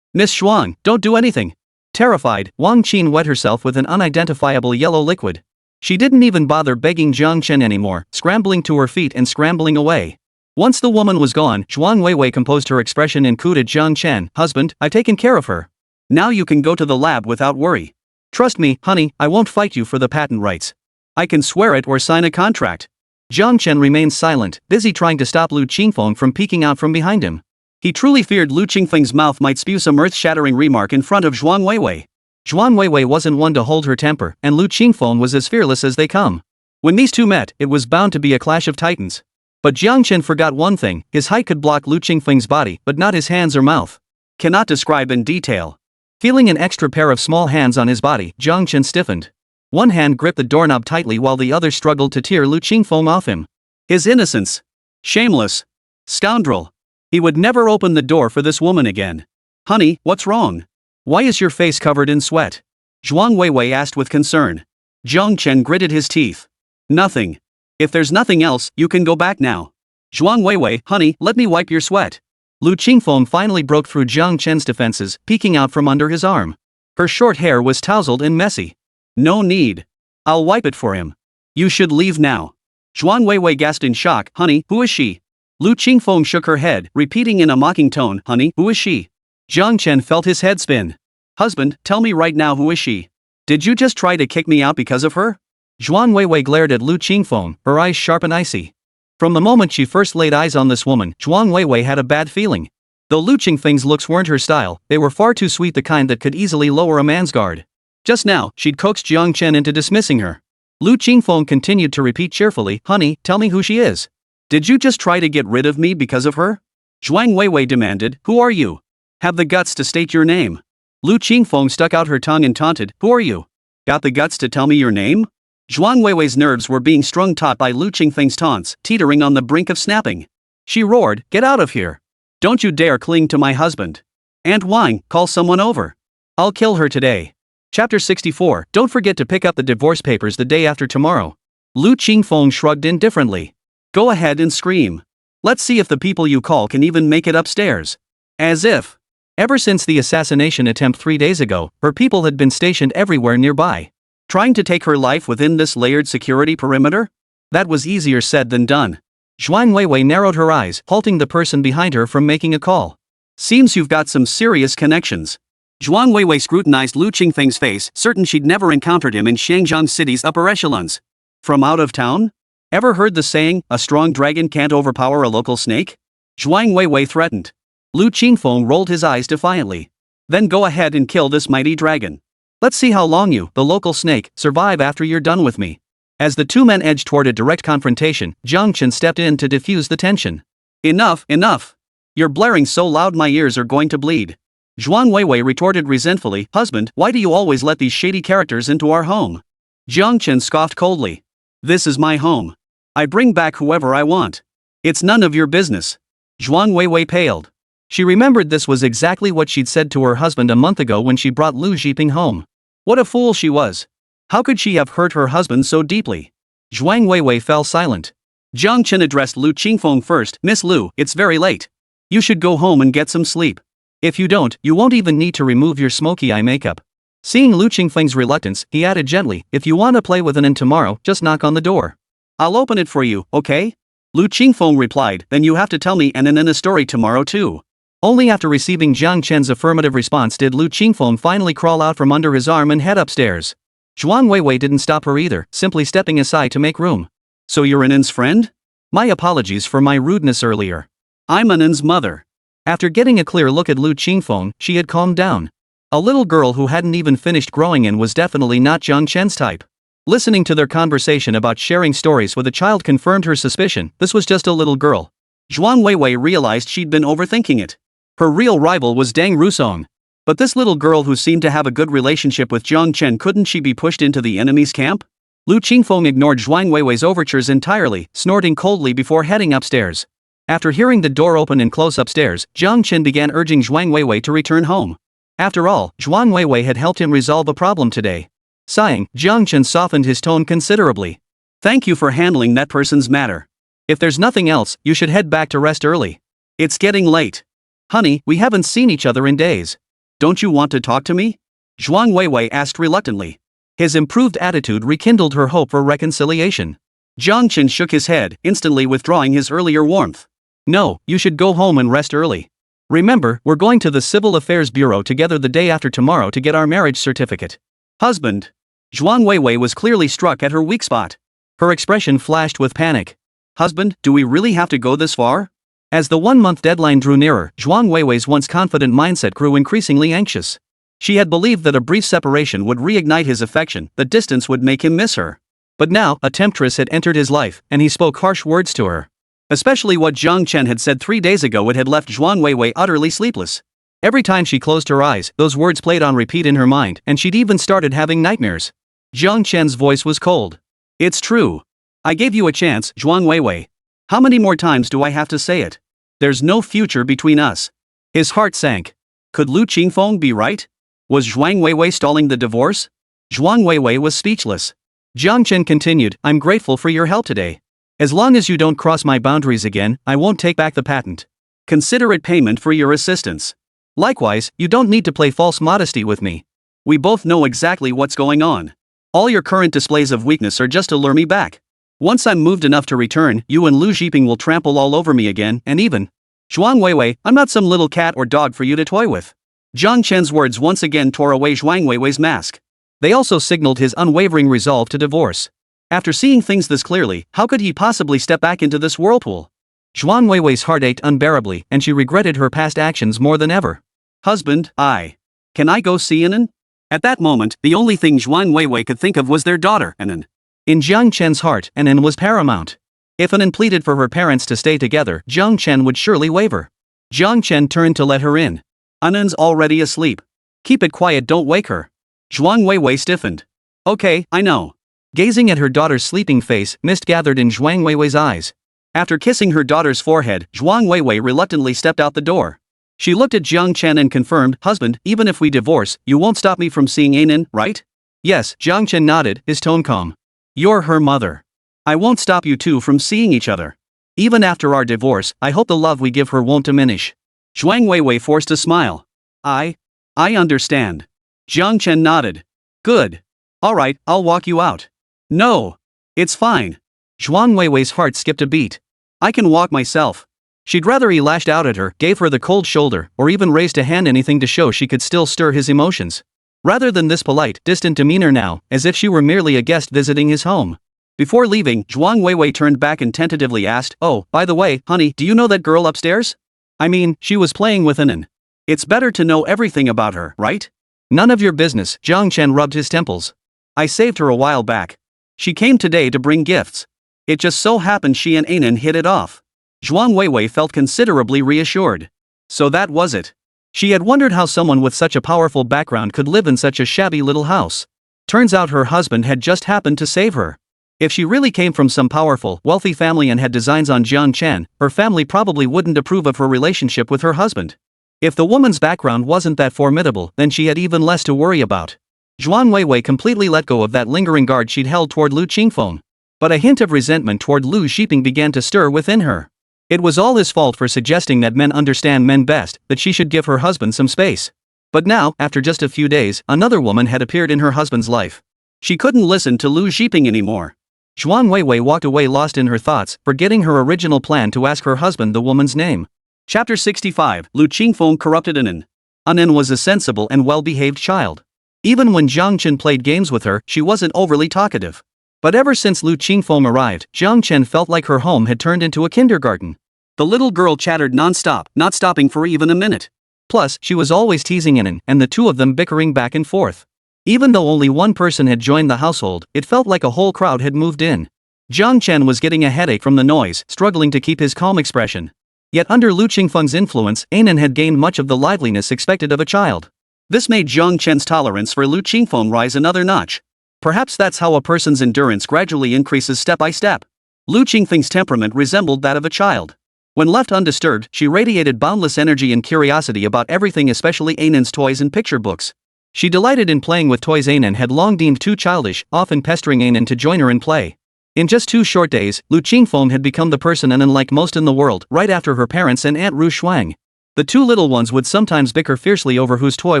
Miss Zhuang, don't do anything." Terrified, Wang Qin wet herself with an unidentifiable yellow liquid. She didn't even bother begging Jiang Chen anymore, scrambling to her feet and scrambling away. Once the woman was gone, Zhuang Weiwei composed her expression and cooed at Jiang Chen, "Husband, I've taken care of her. Now you can go to the lab without worry. Trust me, honey, I won't fight you for the patent rights. I can swear it or sign a contract." Jiang Chen remained silent, busy trying to stop Lu Qingfeng from peeking out from behind him. He truly feared Lu Qingfeng's mouth might spew some earth-shattering remark in front of Zhuang Weiwei. Zhuang Weiwei wasn't one to hold her temper, and Lu Qingfeng was as fearless as they come. When these two met, it was bound to be a clash of titans. But Jiang Chen forgot one thing: his height could block Lu Qingfeng's body, but not his hands or mouth. Cannot describe in detail. Feeling an extra pair of small hands on his body, Jiang Chen stiffened. One hand gripped the doorknob tightly while the other struggled to tear Lu Qingfeng off him. His innocence. Shameless. Scoundrel. He would never open the door for this woman again. "Honey, what's wrong? Why is your face covered in sweat?" Zhuang Weiwei asked with concern. Jiang Chen gritted his teeth. "Nothing. If there's nothing else, you can go back now." "Zhuang Weiwei, honey, let me wipe your sweat." Lu Qingfeng finally broke through Jiang Chen's defenses, peeking out from under his arm. Her short hair was tousled and messy. "No need. I'll wipe it for him. You should leave now." Zhuang Weiwei gasped in shock. "Honey, who is she?" Lu Qingfeng shook her head, repeating in a mocking tone, "Honey, who is she?" Jiang Chen felt his head spin. "Husband, tell me right now, who is she? Did you just try to kick me out because of her?" Zhuang Weiwei glared at Lu Qingfeng, her eyes sharp and icy. From the moment she first laid eyes on this woman, Zhuang Weiwei had a bad feeling. Though Lu Qingfeng's looks weren't her style, they were far too sweet, the kind that could easily lower a man's guard. Just now, she'd coaxed Jiang Chen into dismissing her. Lu Qingfeng continued to repeat cheerfully, "Honey, tell me who she is. Did you just try to get rid of me because of her?" Zhuang Weiwei demanded, "Who are you? Have the guts to state your name." Lu Qingfeng stuck out her tongue and taunted, "Who are you? Got the guts to tell me your name?" Zhuang Weiwei's nerves were being strung taut by Lu Qingfeng's taunts, teetering on the brink of snapping. She roared, "Get out of here. Don't you dare cling to my husband. Aunt Wang, call someone over. I'll kill her today." Chapter 64. Don't forget to pick up the divorce papers the day after tomorrow. Lu Qingfeng shrugged indifferently. Go ahead and scream. Let's see if the people you call can even make it upstairs. As if. Ever since the assassination attempt 3 days ago, her people had been stationed everywhere nearby. Trying to take her life within this layered security perimeter? That was easier said than done. Zhuang Weiwei narrowed her eyes, halting the person behind her from making a call. Seems you've got some serious connections. Zhuang Weiwei scrutinized Lu Qingfeng's face, certain she'd never encountered him in Shangjiang City's upper echelons. From out of town? Ever heard the saying, a strong dragon can't overpower a local snake? Zhuang Weiwei threatened. Lu Qingfeng rolled his eyes defiantly. Then go ahead and kill this mighty dragon. Let's see how long you, the local snake, survive after you're done with me. As the two men edged toward a direct confrontation, Jiang Chen stepped in to diffuse the tension. Enough, enough. You're blaring so loud my ears are going to bleed. Zhuang Weiwei retorted resentfully, Husband, why do you always let these shady characters into our home? Jiang Chen scoffed coldly. This is my home. I bring back whoever I want. It's none of your business. Zhuang Weiwei paled. She remembered this was exactly what she'd said to her husband a month ago when she brought Lu Zhiping home. What a fool she was. How could she have hurt her husband so deeply? Zhuang Weiwei fell silent. Jiang Chen addressed Lu Qingfeng first. Miss Lu, it's very late. You should go home and get some sleep. If you don't, you won't even need to remove your smoky eye makeup. Seeing Lu Qingfeng's reluctance, he added gently, if you want to play with Anan tomorrow, just knock on the door. I'll open it for you, okay? Lu Qingfeng replied, then you have to tell me Anan a story tomorrow too. Only after receiving Jiang Chen's affirmative response did Lu Qingfeng finally crawl out from under his arm and head upstairs. Zhuang Weiwei didn't stop her either, simply stepping aside to make room. So you're Anan's friend? My apologies for my rudeness earlier. I'm Anan's mother. After getting a clear look at Lu Qingfeng, she had calmed down. A little girl who hadn't even finished growing and was definitely not Jiang Chen's type. Listening to their conversation about sharing stories with a child confirmed her suspicion, this was just a little girl. Zhuang Weiwei realized she'd been overthinking it. Her real rival was Deng Rusong. But this little girl who seemed to have a good relationship with Jiang Chen, couldn't she be pushed into the enemy's camp? Lu Qingfeng ignored Zhuang Weiwei's overtures entirely, snorting coldly before heading upstairs. After hearing the door open and close upstairs, Jiang Chen began urging Zhuang Weiwei to return home. After all, Zhuang Weiwei had helped him resolve a problem today. Sighing, Jiang Chen softened his tone considerably. Thank you for handling that person's matter. If there's nothing else, you should head back to rest early. It's getting late. Honey, we haven't seen each other in days. Don't you want to talk to me? Zhuang Weiwei asked reluctantly. His improved attitude rekindled her hope for reconciliation. Jiang Chen shook his head, instantly withdrawing his earlier warmth. No, you should go home and rest early. Remember, we're going to the Civil Affairs Bureau together the day after tomorrow to get our marriage certificate. Husband. Zhuang Weiwei was clearly struck at her weak spot. Her expression flashed with panic. Husband, do we really have to go this far? As the 1-month deadline drew nearer, Zhuang Weiwei's once confident mindset grew increasingly anxious. She had believed that a brief separation would reignite his affection, that distance would make him miss her. But now, a temptress had entered his life, and he spoke harsh words to her. Especially what Jiang Chen had said 3 days ago had left Zhuang Weiwei utterly sleepless. Every time she closed her eyes, those words played on repeat in her mind, and she'd even started having nightmares. Jiang Chen's voice was cold. It's true. I gave you a chance, Zhuang Weiwei. How many more times do I have to say it? There's no future between us. His heart sank. Could Lu Qingfeng be right? Was Zhuang Weiwei stalling the divorce? Zhuang Weiwei was speechless. Jiang Chen continued, I'm grateful for your help today. As long as you don't cross my boundaries again, I won't take back the patent. Consider it payment for your assistance. Likewise, you don't need to play false modesty with me. We both know exactly what's going on. All your current displays of weakness are just to lure me back. Once I'm moved enough to return, you and Lu Zhiping will trample all over me again, and even. Zhuang Weiwei, I'm not some little cat or dog for you to toy with. Jiang Chen's words once again tore away Zhuang Weiwei's mask. They also signaled his unwavering resolve to divorce. After seeing things this clearly, how could he possibly step back into this whirlpool? Zhuang Weiwei's heart ached unbearably, and she regretted her past actions more than ever. Husband, Can I go see Anan? At that moment, the only thing Zhuang Weiwei could think of was their daughter, Anan. In Jiang Chen's heart, Anan was paramount. If Anan pleaded for her parents to stay together, Jiang Chen would surely waver. Jiang Chen turned to let her in. Anan's already asleep. Keep it quiet, don't wake her. Zhuang Weiwei stiffened. Okay, I know. Gazing at her daughter's sleeping face, mist gathered in Zhuang Weiwei's eyes. After kissing her daughter's forehead, Zhuang Weiwei reluctantly stepped out the door. She looked at Jiang Chen and confirmed, "Husband, even if we divorce, you won't stop me from seeing Anan, right?" "Yes," Jiang Chen nodded, his tone calm. "You're her mother. I won't stop you two from seeing each other. Even after our divorce, I hope the love we give her won't diminish." Zhuang Weiwei forced a smile. I understand." Jiang Chen nodded. "Good. Alright, I'll walk you out." "No. It's fine." Zhuang Weiwei's heart skipped a beat. "I can walk myself." She'd rather he lashed out at her, gave her the cold shoulder, or even raised a hand, anything to show she could still stir his emotions. Rather than this polite, distant demeanor now, as if she were merely a guest visiting his home. Before leaving, Zhuang Weiwei turned back and tentatively asked, "Oh, by the way, honey, do you know that girl upstairs? I mean, she was playing with Anan. It's better to know everything about her, right?" "None of your business," Jiang Chen rubbed his temples. "I saved her a while back. She came today to bring gifts. It just so happened she and Anan hit it off." Zhuang Weiwei felt considerably reassured. So that was it. She had wondered how someone with such a powerful background could live in such a shabby little house. Turns out her husband had just happened to save her. If she really came from some powerful, wealthy family and had designs on Jiang Chen, her family probably wouldn't approve of her relationship with her husband. If the woman's background wasn't that formidable, then she had even less to worry about. Zhuang Weiwei completely let go of that lingering guard she'd held toward Lu Qingfeng. But a hint of resentment toward Lu Xiping began to stir within her. It was all his fault for suggesting that men understand men best, that she should give her husband some space. But now, after just a few days, another woman had appeared in her husband's life. She couldn't listen to Lu Xiping anymore. Zhuang Weiwei walked away lost in her thoughts, forgetting her original plan to ask her husband the woman's name. Chapter 65, Lu Qingfeng corrupted Anan. Anan was a sensible and well-behaved child. Even when Jiang Chen played games with her, she wasn't overly talkative. But ever since Lu Qingfeng arrived, Jiang Chen felt like her home had turned into a kindergarten. The little girl chattered non-stop, not stopping for even a minute. Plus, she was always teasing Anan, and the two of them bickering back and forth. Even though only one person had joined the household, it felt like a whole crowd had moved in. Jiang Chen was getting a headache from the noise, struggling to keep his calm expression. Yet under Lu Qingfeng's influence, Anan had gained much of the liveliness expected of a child. This made Jiang Chen's tolerance for Lu Qingfeng rise another notch. Perhaps that's how a person's endurance gradually increases step by step. Lu Qingfeng's temperament resembled that of a child. When left undisturbed, she radiated boundless energy and curiosity about everything, especially Anan's toys and picture books. She delighted in playing with toys Anan had long deemed too childish, often pestering Anan to join her in play. In just 2 short days, Lu Qingfeng had become the person Anan liked most in the world, right after her parents and Aunt Ru Shuang. The two little ones would sometimes bicker fiercely over whose toy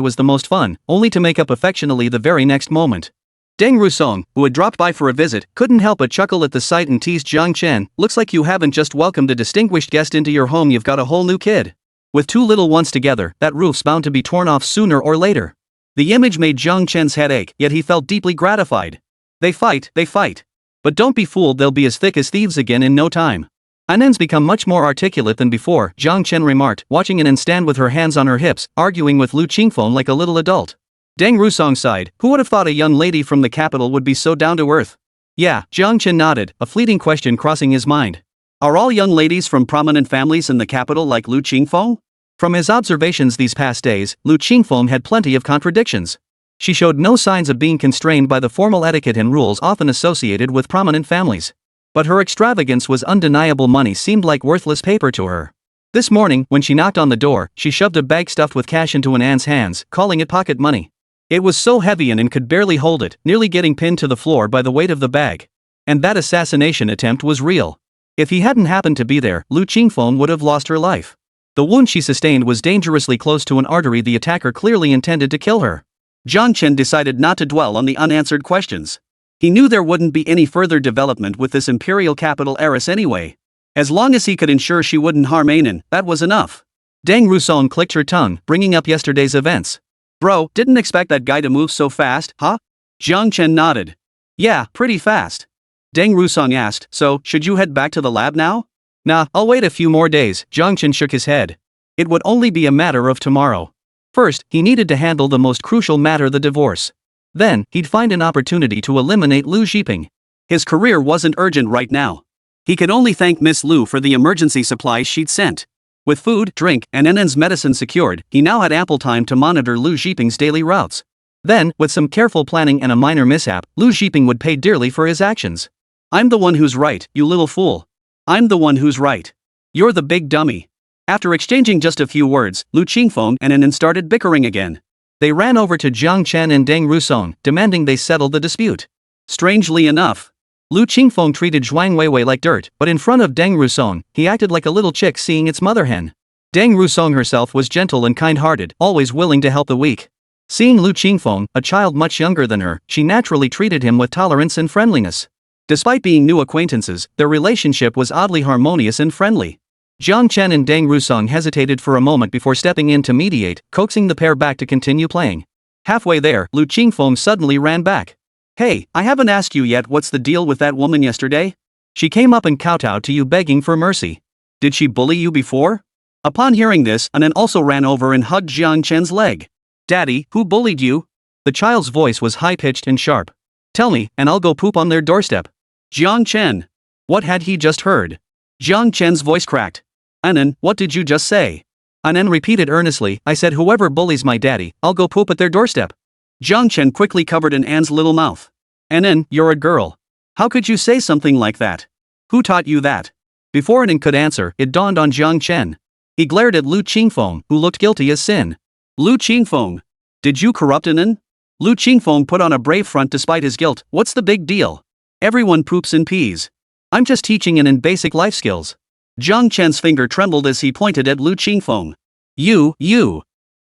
was the most fun, only to make up affectionately the very next moment. Deng Rusong, who had dropped by for a visit, couldn't help but chuckle at the sight and teased Jiang Chen, "Looks like you haven't just welcomed a distinguished guest into your home, you've got a whole new kid." With 2 little ones together, that roof's bound to be torn off sooner or later. The image made Jiang Chen's head ache, yet he felt deeply gratified. They fight. But don't be fooled, they'll be as thick as thieves again in no time. Anan's become much more articulate than before, Jiang Chen remarked, watching Anan stand with her hands on her hips, arguing with Lu Qingfeng like a little adult. Deng Rusong sighed. Who would have thought a young lady from the capital would be so down to earth? Yeah, Jiang Chen nodded, a fleeting question crossing his mind. Are all young ladies from prominent families in the capital like Lu Qingfeng? From his observations these past days, Lu Qingfeng had plenty of contradictions. She showed no signs of being constrained by the formal etiquette and rules often associated with prominent families. But her extravagance was undeniable. Money seemed like worthless paper to her. This morning, when she knocked on the door, she shoved a bag stuffed with cash into Anan's hands, calling it pocket money. It was so heavy Anan could barely hold it, nearly getting pinned to the floor by the weight of the bag. And that assassination attempt was real. If he hadn't happened to be there, Lu Qingfeng would have lost her life. The wound she sustained was dangerously close to an artery. The attacker clearly intended to kill her. Jiang Chen decided not to dwell on the unanswered questions. He knew there wouldn't be any further development with this imperial capital heiress anyway. As long as he could ensure she wouldn't harm Anan, that was enough. Deng Rusong clicked her tongue, bringing up yesterday's events. Bro, didn't expect that guy to move so fast, huh? Jiang Chen nodded. Yeah, pretty fast. Deng Rusong asked, so, should you head back to the lab now? Nah, I'll wait a few more days, Jiang Chen shook his head. It would only be a matter of tomorrow. First, he needed to handle the most crucial matter, the divorce. Then, he'd find an opportunity to eliminate Lu Xiping. His career wasn't urgent right now. He could only thank Miss Lu for the emergency supplies she'd sent. With food, drink, and Anan's medicine secured, he now had ample time to monitor Lu Xiping's daily routes. Then, with some careful planning and a minor mishap, Lu Xiping would pay dearly for his actions. I'm the one who's right, you little fool. I'm the one who's right. You're the big dummy. After exchanging just a few words, Lu Qingfeng and Anan started bickering again. They ran over to Jiang Chen and Deng Rusong, demanding they settle the dispute. Strangely enough, Lu Qingfeng treated Zhuang Weiwei like dirt, but in front of Deng Rusong, he acted like a little chick seeing its mother hen. Deng Rusong herself was gentle and kind-hearted, always willing to help the weak. Seeing Lu Qingfeng, a child much younger than her, she naturally treated him with tolerance and friendliness. Despite being new acquaintances, their relationship was oddly harmonious and friendly. Jiang Chen and Deng Rusong hesitated for a moment before stepping in to mediate, coaxing the pair back to continue playing. Halfway there, Lu Qingfeng suddenly ran back. "Hey, I haven't asked you yet what's the deal with that woman yesterday? She came up and kowtowed to you begging for mercy. Did she bully you before?" Upon hearing this, Anan also ran over and hugged Jiang Chen's leg. "Daddy, who bullied you?" The child's voice was high-pitched and sharp. "Tell me, and I'll go poop on their doorstep." Jiang Chen. What had he just heard? Jiang Chen's voice cracked. "Anan, what did you just say?" Anan repeated earnestly, "I said whoever bullies my daddy, I'll go poop at their doorstep." Jiang Chen quickly covered An's little mouth. "Anan, you're a girl. How could you say something like that? Who taught you that?" Before Anan could answer, it dawned on Jiang Chen. He glared at Lu Qingfeng, who looked guilty as sin. "Lu Qingfeng, did you corrupt Anan?" Lu Qingfeng put on a brave front despite his guilt. "What's the big deal? Everyone poops in peas. I'm just teaching Anan basic life skills." Jiang Chen's finger trembled as he pointed at Lu Qingfeng. You.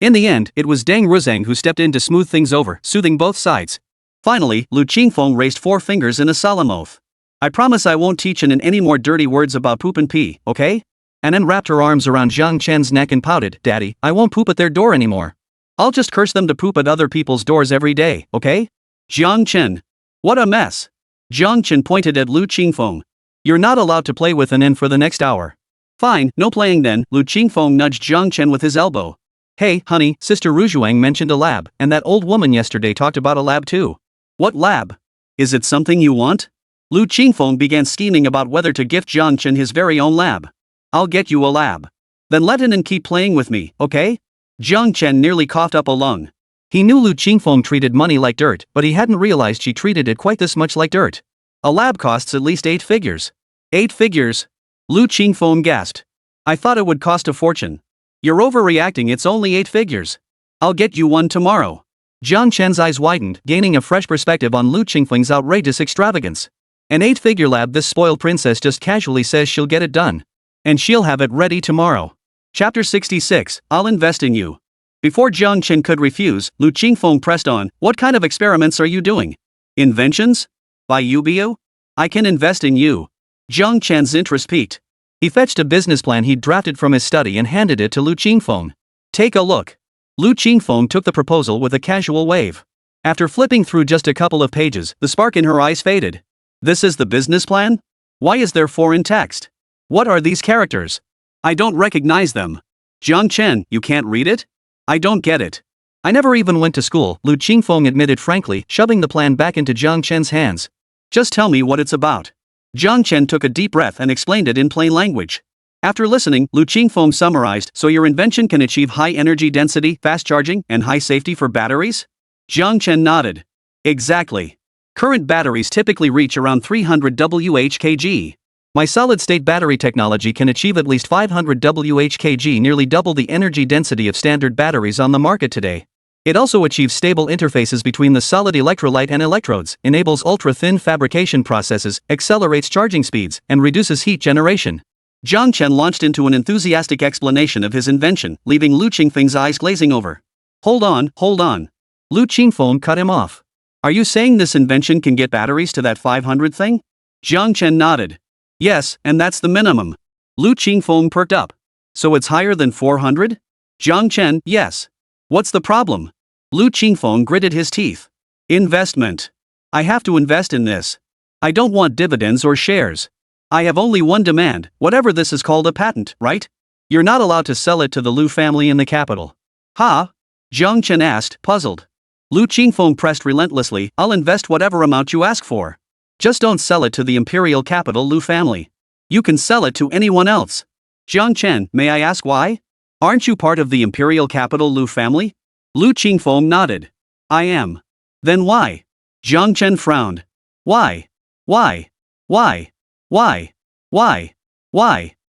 In the end, it was Deng Rusong who stepped in to smooth things over, soothing both sides. Finally, Lu Qingfeng raised 4 fingers in a solemn oath. "I promise I won't teach Anan any more dirty words about poop and pee, okay?" Anan wrapped her arms around Jiang Chen's neck and pouted, "Daddy, I won't poop at their door anymore. I'll just curse them to poop at other people's doors every day, okay?" Jiang Chen. What a mess. Jiang Chen pointed at Lu Qingfeng. "You're not allowed to play with Anan for the next hour." "Fine, no playing then." Lu Qingfeng nudged Jiang Chen with his elbow. "Hey, honey, Sister Rujuang mentioned a lab, and that old woman yesterday talked about a lab too." "What lab? Is it something you want?" Lu Qingfeng began scheming about whether to gift Jiang Chen his very own lab. "I'll get you a lab. Then let Anan keep playing with me, okay?" Jiang Chen nearly coughed up a lung. He knew Lu Qingfeng treated money like dirt, but he hadn't realized she treated it quite this much like dirt. A lab costs at least 8 figures. 8 figures? Lu Qingfeng gasped. "I thought it would cost a fortune." "You're overreacting, it's only 8 figures. I'll get you one tomorrow." Jiang Chen's eyes widened, gaining a fresh perspective on Lu Qingfeng's outrageous extravagance. An 8-figure lab, this spoiled princess just casually says she'll get it done. And she'll have it ready tomorrow. Chapter 66, I'll invest in you. Before Jiang Chen could refuse, Lu Qingfeng pressed on, "What kind of experiments are you doing? Inventions? By Yubio? I can invest in you." Jiang Chen's interest peaked. He fetched a business plan he'd drafted from his study and handed it to Lu Qingfeng. "Take a look." Lu Qingfeng took the proposal with a casual wave. After flipping through just a couple of pages, the spark in her eyes faded. "This is the business plan? Why is there foreign text? What are these characters? I don't recognize them." "Jiang Chen, you can't read it? I don't get it." "I never even went to school," Lu Qingfeng admitted frankly, shoving the plan back into Jiang Chen's hands. "Just tell me what it's about." Jiang Chen took a deep breath and explained it in plain language. After listening, Lu Qingfeng summarized, "So your invention can achieve high energy density, fast charging, and high safety for batteries?" Jiang Chen nodded. "Exactly. Current batteries typically reach around 300 Wh/kg. My solid-state battery technology can achieve at least 500 Wh/kg, nearly double the energy density of standard batteries on the market today. It also achieves stable interfaces between the solid electrolyte and electrodes, enables ultra-thin fabrication processes, accelerates charging speeds, and reduces heat generation." Jiang Chen launched into an enthusiastic explanation of his invention, leaving Lu Qingfeng's eyes glazing over. Hold on. Lu Qingfeng cut him off. "Are you saying this invention can get batteries to that 500 thing?" Jiang Chen nodded. "Yes, and that's the minimum." Lu Qingfeng perked up. "So it's higher than 400? Jiang Chen, yes. What's the problem?" Lu Qingfeng gritted his teeth. "Investment. I have to invest in this. I don't want dividends or shares. I have only one demand, whatever this is called, a patent, right? You're not allowed to sell it to the Lu family in the capital." "Huh?" Jiang Chen asked, puzzled. Lu Qingfeng pressed relentlessly, "I'll invest whatever amount you ask for. Just don't sell it to the imperial capital Lu family. You can sell it to anyone else." "Jiang Chen, may I ask why? Aren't you part of the imperial capital Lu family?" Lu Qingfeng nodded. "I am." "Then why?" Jiang Chen frowned. Why? Why? Why? Why? Why? Why? Why?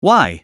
Why?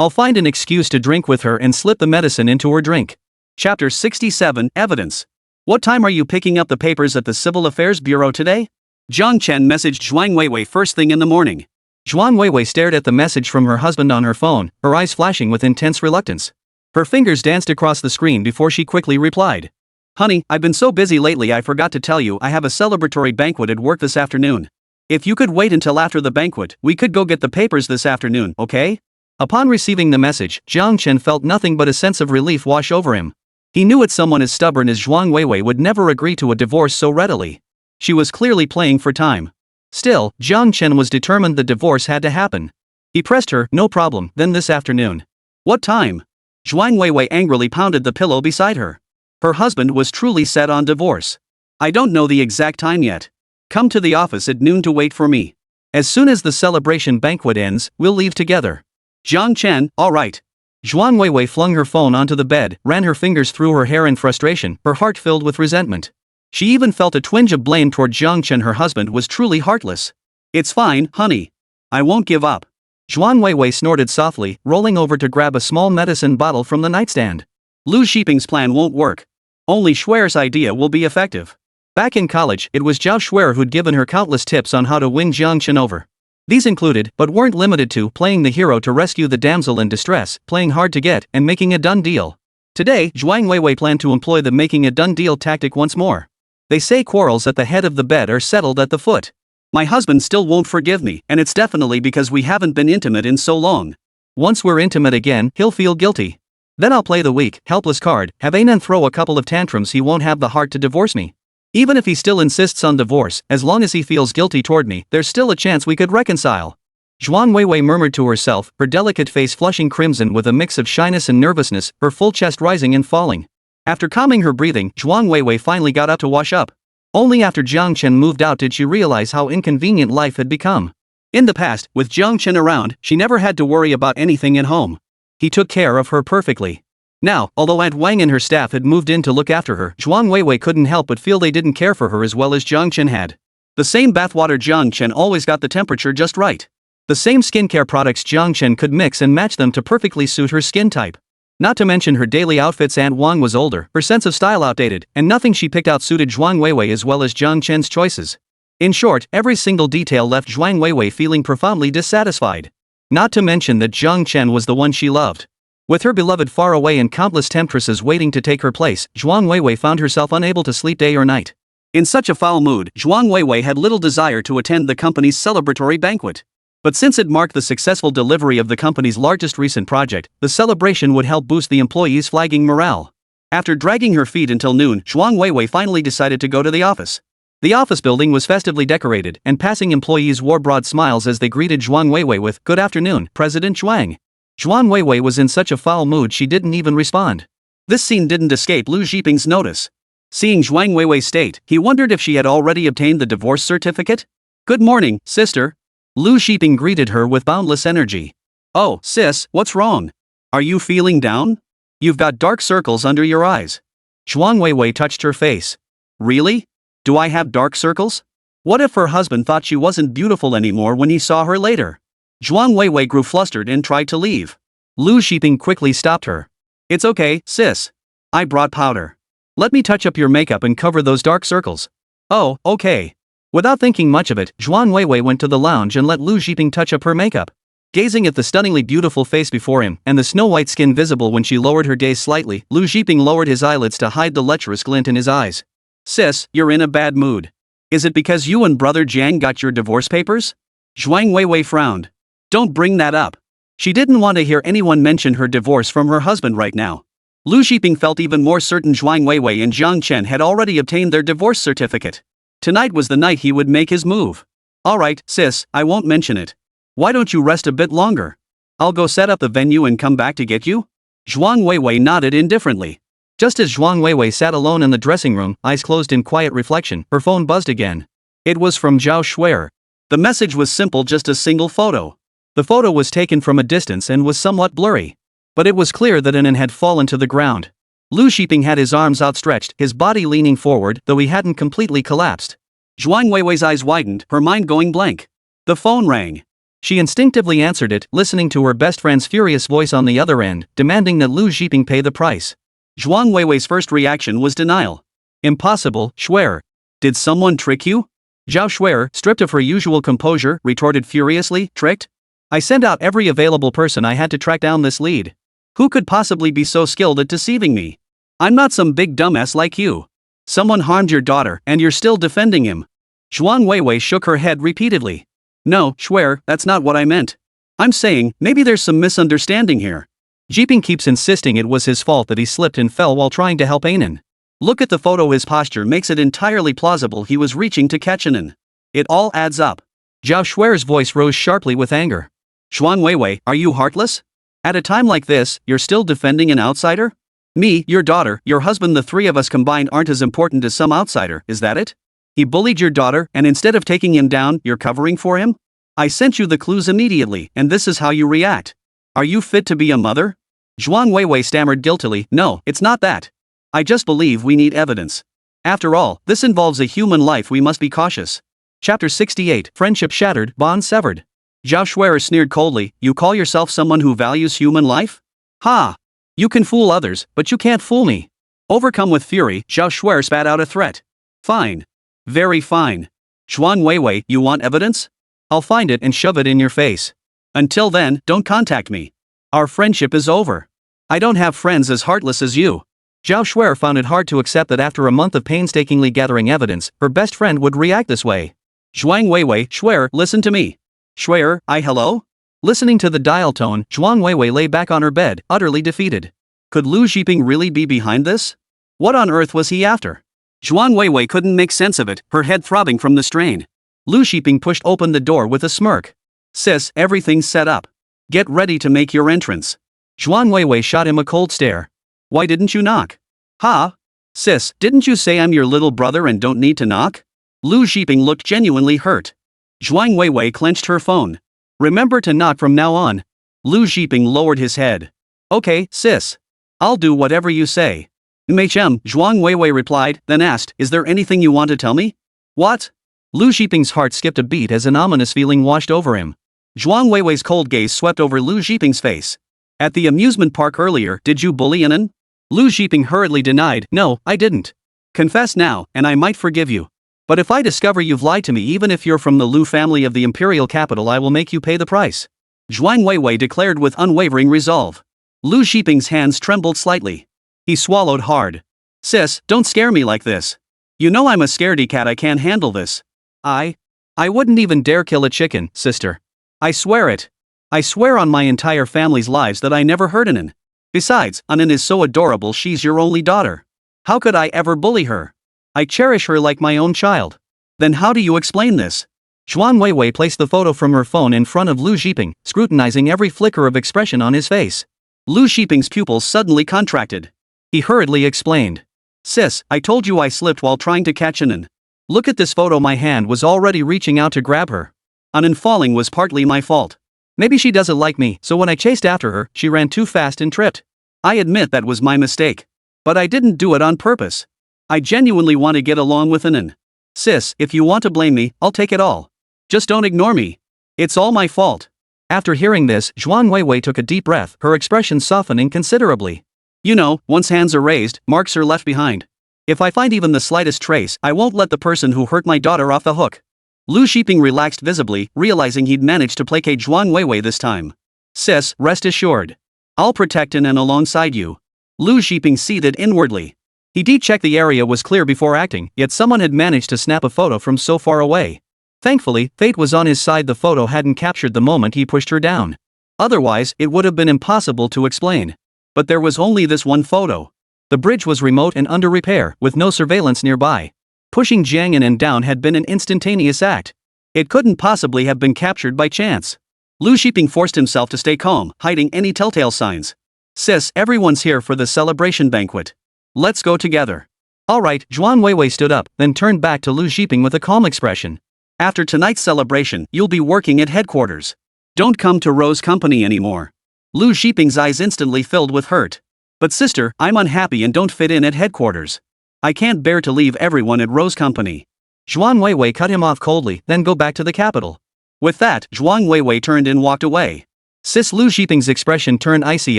I'll find an excuse to drink with her and slip the medicine into her drink. Chapter 67, Evidence. What time are you picking up the papers at the Civil Affairs Bureau today? Jiang Chen messaged Zhuang Weiwei first thing in the morning. Zhuang Weiwei stared at the message from her husband on her phone, her eyes flashing with intense reluctance. Her fingers danced across the screen before she quickly replied. Honey, I've been so busy lately I forgot to tell you I have a celebratory banquet at work this afternoon. If you could wait until after the banquet, we could go get the papers this afternoon, okay? Upon receiving the message, Jiang Chen felt nothing but a sense of relief wash over him. He knew that someone as stubborn as Zhuang Weiwei would never agree to a divorce so readily. She was clearly playing for time. Still, Jiang Chen was determined the divorce had to happen. He pressed her, no problem, then this afternoon. What time? Zhuang Weiwei angrily pounded the pillow beside her. Her husband was truly set on divorce. I don't know the exact time yet. Come to the office at noon to wait for me. As soon as the celebration banquet ends, we'll leave together. Jiang Chen, all right. Zhuang Weiwei flung her phone onto the bed, ran her fingers through her hair in frustration, her heart filled with resentment. She even felt a twinge of blame toward Jiang Chen. Her husband was truly heartless. It's fine, honey. I won't give up. Zhuang Weiwei snorted softly, rolling over to grab a small medicine bottle from the nightstand. Lu Xiping's plan won't work. Only Schwer's idea will be effective. Back in college, it was Zhao Schwer who'd given her countless tips on how to win Jiang Chen over. These included, but weren't limited to, playing the hero to rescue the damsel in distress, playing hard to get, and making a done deal. Today, Zhuang Weiwei planned to employ the making a done deal tactic once more. They say quarrels at the head of the bed are settled at the foot. My husband still won't forgive me, and it's definitely because we haven't been intimate in so long. Once we're intimate again, he'll feel guilty. Then I'll play the weak, helpless card, have Anan throw a couple of tantrums. He won't have the heart to divorce me. Even if he still insists on divorce, as long as he feels guilty toward me, there's still a chance we could reconcile. Zhuang Weiwei murmured to herself, her delicate face flushing crimson with a mix of shyness and nervousness, her full chest rising and falling. After calming her breathing, Zhuang Weiwei finally got up to wash up. Only after Jiang Chen moved out did she realize how inconvenient life had become. In the past, with Jiang Chen around, she never had to worry about anything at home. He took care of her perfectly. Now, although Aunt Wang and her staff had moved in to look after her, Zhuang Weiwei couldn't help but feel they didn't care for her as well as Jiang Chen had. The same bathwater Jiang Chen always got the temperature just right. The same skincare products Jiang Chen could mix and match them to perfectly suit her skin type. Not to mention her daily outfits. Aunt Wang was older, her sense of style outdated, and nothing she picked out suited Zhuang Weiwei as well as Jiang Chen's choices. In short, every single detail left Zhuang Weiwei feeling profoundly dissatisfied. Not to mention that Jiang Chen was the one she loved. With her beloved far away and countless temptresses waiting to take her place, Zhuang Weiwei found herself unable to sleep day or night. In such a foul mood, Zhuang Weiwei had little desire to attend the company's celebratory banquet. But since it marked the successful delivery of the company's largest recent project, the celebration would help boost the employees' flagging morale. After dragging her feet until noon, Zhuang Weiwei finally decided to go to the office. The office building was festively decorated, and passing employees wore broad smiles as they greeted Zhuang Weiwei with, "Good afternoon, President Zhuang." Zhuang Weiwei was in such a foul mood she didn't even respond. This scene didn't escape Lu Xiping's notice. Seeing Zhuang Weiwei's state, he wondered if she had already obtained the divorce certificate. "Good morning, sister." Lu Xiping greeted her with boundless energy. "Oh, sis, what's wrong? Are you feeling down? You've got dark circles under your eyes." Zhuang Weiwei touched her face. "Really? Do I have dark circles? What if her husband thought she wasn't beautiful anymore when he saw her later?" Zhuang Weiwei grew flustered and tried to leave. Lu Xiping quickly stopped her. "It's okay, sis. I brought powder. Let me touch up your makeup and cover those dark circles." "Oh, okay." Without thinking much of it, Zhuang Weiwei went to the lounge and let Lu Xiping touch up her makeup. Gazing at the stunningly beautiful face before him, and the snow-white skin visible when she lowered her gaze slightly, Lu Xiping lowered his eyelids to hide the lecherous glint in his eyes. "Sis, you're in a bad mood. Is it because you and brother Jiang got your divorce papers?" Zhuang Weiwei frowned. "Don't bring that up." She didn't want to hear anyone mention her divorce from her husband right now. Lu Xiping felt even more certain Zhuang Weiwei and Jiang Chen had already obtained their divorce certificate. Tonight was the night he would make his move. "Alright, sis, I won't mention it. Why don't you rest a bit longer? I'll go set up the venue and come back to get you?" Zhuang Weiwei nodded indifferently. Just as Zhuang Weiwei sat alone in the dressing room, eyes closed in quiet reflection, her phone buzzed again. It was from Zhao Schwer. The message was simple, just a single photo. The photo was taken from a distance and was somewhat blurry. But it was clear that Anan had fallen to the ground. Lu Xiping had his arms outstretched, his body leaning forward, though he hadn't completely collapsed. Zhuang Weiwei's eyes widened, her mind going blank. The phone rang. She instinctively answered it, listening to her best friend's furious voice on the other end, demanding that Lu Zhiping pay the price. Zhuang Weiwei's first reaction was denial. Impossible, Schwer. Did someone trick you? Zhao Schwer, stripped of her usual composure, retorted furiously, tricked? I sent out every available person I had to track down this lead. Who could possibly be so skilled at deceiving me? I'm not some big dumbass like you. Someone harmed your daughter, and you're still defending him. Zhuang Weiwei shook her head repeatedly. No, Schwer, that's not what I meant. I'm saying, maybe there's some misunderstanding here. Zhiping keeps insisting it was his fault that he slipped and fell while trying to help Anan. Look at the photo, his posture makes it entirely plausible he was reaching to catch Anan. It all adds up. Zhao Schwer's voice rose sharply with anger. Zhuang Weiwei, are you heartless? At a time like this, you're still defending an outsider? Me, your daughter, your husband, the three of us combined aren't as important as some outsider, is that it? He bullied your daughter, and instead of taking him down, you're covering for him? I sent you the clues immediately, and this is how you react. Are you fit to be a mother? Zhuang Weiwei stammered guiltily, no, it's not that. I just believe we need evidence. After all, this involves a human life, we must be cautious. Chapter 68, Friendship Shattered, Bond Severed. Zhao Schwer sneered coldly, you call yourself someone who values human life? Ha! You can fool others, but you can't fool me. Overcome with fury, Zhao Schwer spat out a threat. Fine. Very fine. Zhuang Weiwei, you want evidence? I'll find it and shove it in your face. Until then, don't contact me. Our friendship is over. I don't have friends as heartless as you. Zhao Schwer found it hard to accept that after a month of painstakingly gathering evidence, her best friend would react this way. Zhuang Weiwei, Schwer, listen to me. Schwer, hello? Listening to the dial tone, Zhuang Weiwei lay back on her bed, utterly defeated. Could Lu Zhiping really be behind this? What on earth was he after? Zhuang Weiwei couldn't make sense of it, her head throbbing from the strain. Lu Zhiping pushed open the door with a smirk. Sis, everything's set up. Get ready to make your entrance. Zhuang Weiwei shot him a cold stare. Why didn't you knock? Ha? Sis, didn't you say I'm your little brother and don't need to knock? Lu Zhiping looked genuinely hurt. Zhuang Weiwei clenched her phone. Remember to knock from now on. Lu Zhiping lowered his head. Okay, sis. I'll do whatever you say. Zhuang Weiwei replied, then asked, is there anything you want to tell me? What? Lu Zhiping's heart skipped a beat as an ominous feeling washed over him. Zhuang Weiwei's cold gaze swept over Lu Zhiping's face. At the amusement park earlier, did you bully Anan? Lu Zhiping hurriedly denied, no, I didn't. Confess now, and I might forgive you. But if I discover you've lied to me, even if you're from the Lu family of the imperial capital, I will make you pay the price. Zhuang Weiwei declared with unwavering resolve. Lu Zhiping's hands trembled slightly. He swallowed hard. Sis, don't scare me like this. You know I'm a scaredy cat, I can't handle this. I wouldn't even dare kill a chicken, sister. I swear it. I swear on my entire family's lives that I never hurt Anan. Besides, Anan is so adorable, she's your only daughter. How could I ever bully her? I cherish her like my own child. Then how do you explain this? Zhuang Weiwei placed the photo from her phone in front of Lu Zhiping, scrutinizing every flicker of expression on his face. Lu Zhiping's pupils suddenly contracted. He hurriedly explained. Sis, I told you I slipped while trying to catch Anan. Look at this photo, my hand was already reaching out to grab her. Anan falling was partly my fault. Maybe she doesn't like me, so when I chased after her, she ran too fast and tripped. I admit that was my mistake. But I didn't do it on purpose. I genuinely want to get along with Anan. Sis, if you want to blame me, I'll take it all. Just don't ignore me. It's all my fault. After hearing this, Zhuang Weiwei took a deep breath, her expression softening considerably. You know, once hands are raised, marks are left behind. If I find even the slightest trace, I won't let the person who hurt my daughter off the hook. Lu Zhiping relaxed visibly, realizing he'd managed to placate Zhuang Weiwei this time. Sis, rest assured. I'll protect Anan alongside you. Lu Zhiping seethed inwardly. He checked the area was clear before acting, yet someone had managed to snap a photo from so far away. Thankfully, fate was on his side, the photo hadn't captured the moment he pushed her down. Otherwise, it would have been impossible to explain. But there was only this one photo. The bridge was remote and under repair, with no surveillance nearby. Pushing Jiang Anan down had been an instantaneous act. It couldn't possibly have been captured by chance. Lu Zhiping forced himself to stay calm, hiding any telltale signs. Sis, everyone's here for the celebration banquet. Let's go together. Alright, Zhuang Weiwei stood up, then turned back to Lu Zhiping with a calm expression. After tonight's celebration, you'll be working at headquarters. Don't come to Rose Company anymore. Lu Zhiping's eyes instantly filled with hurt. But sister, I'm unhappy and don't fit in at headquarters. I can't bear to leave everyone at Rose Company. Zhuang Weiwei cut him off coldly, then go back to the capital. With that, Zhuang Weiwei turned and walked away. Sis Lu Xiping's expression turned icy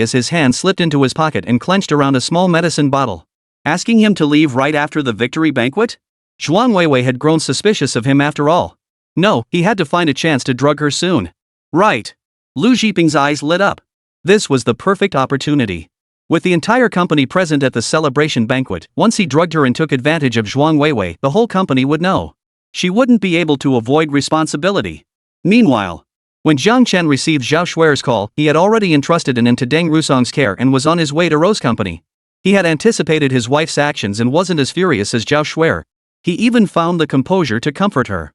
as his hand slipped into his pocket and clenched around a small medicine bottle. Asking him to leave right after the victory banquet? Zhuang Weiwei had grown suspicious of him after all. No, he had to find a chance to drug her soon. Right. Lu Xiping's eyes lit up. This was the perfect opportunity. With the entire company present at the celebration banquet, once he drugged her and took advantage of Zhuang Weiwei, the whole company would know. She wouldn't be able to avoid responsibility. Meanwhile, when Jiang Chen received Zhao Shuer's call, he had already entrusted an into Deng Rusong's care and was on his way to Rose Company. He had anticipated his wife's actions and wasn't as furious as Zhao Shuer. He even found the composure to comfort her.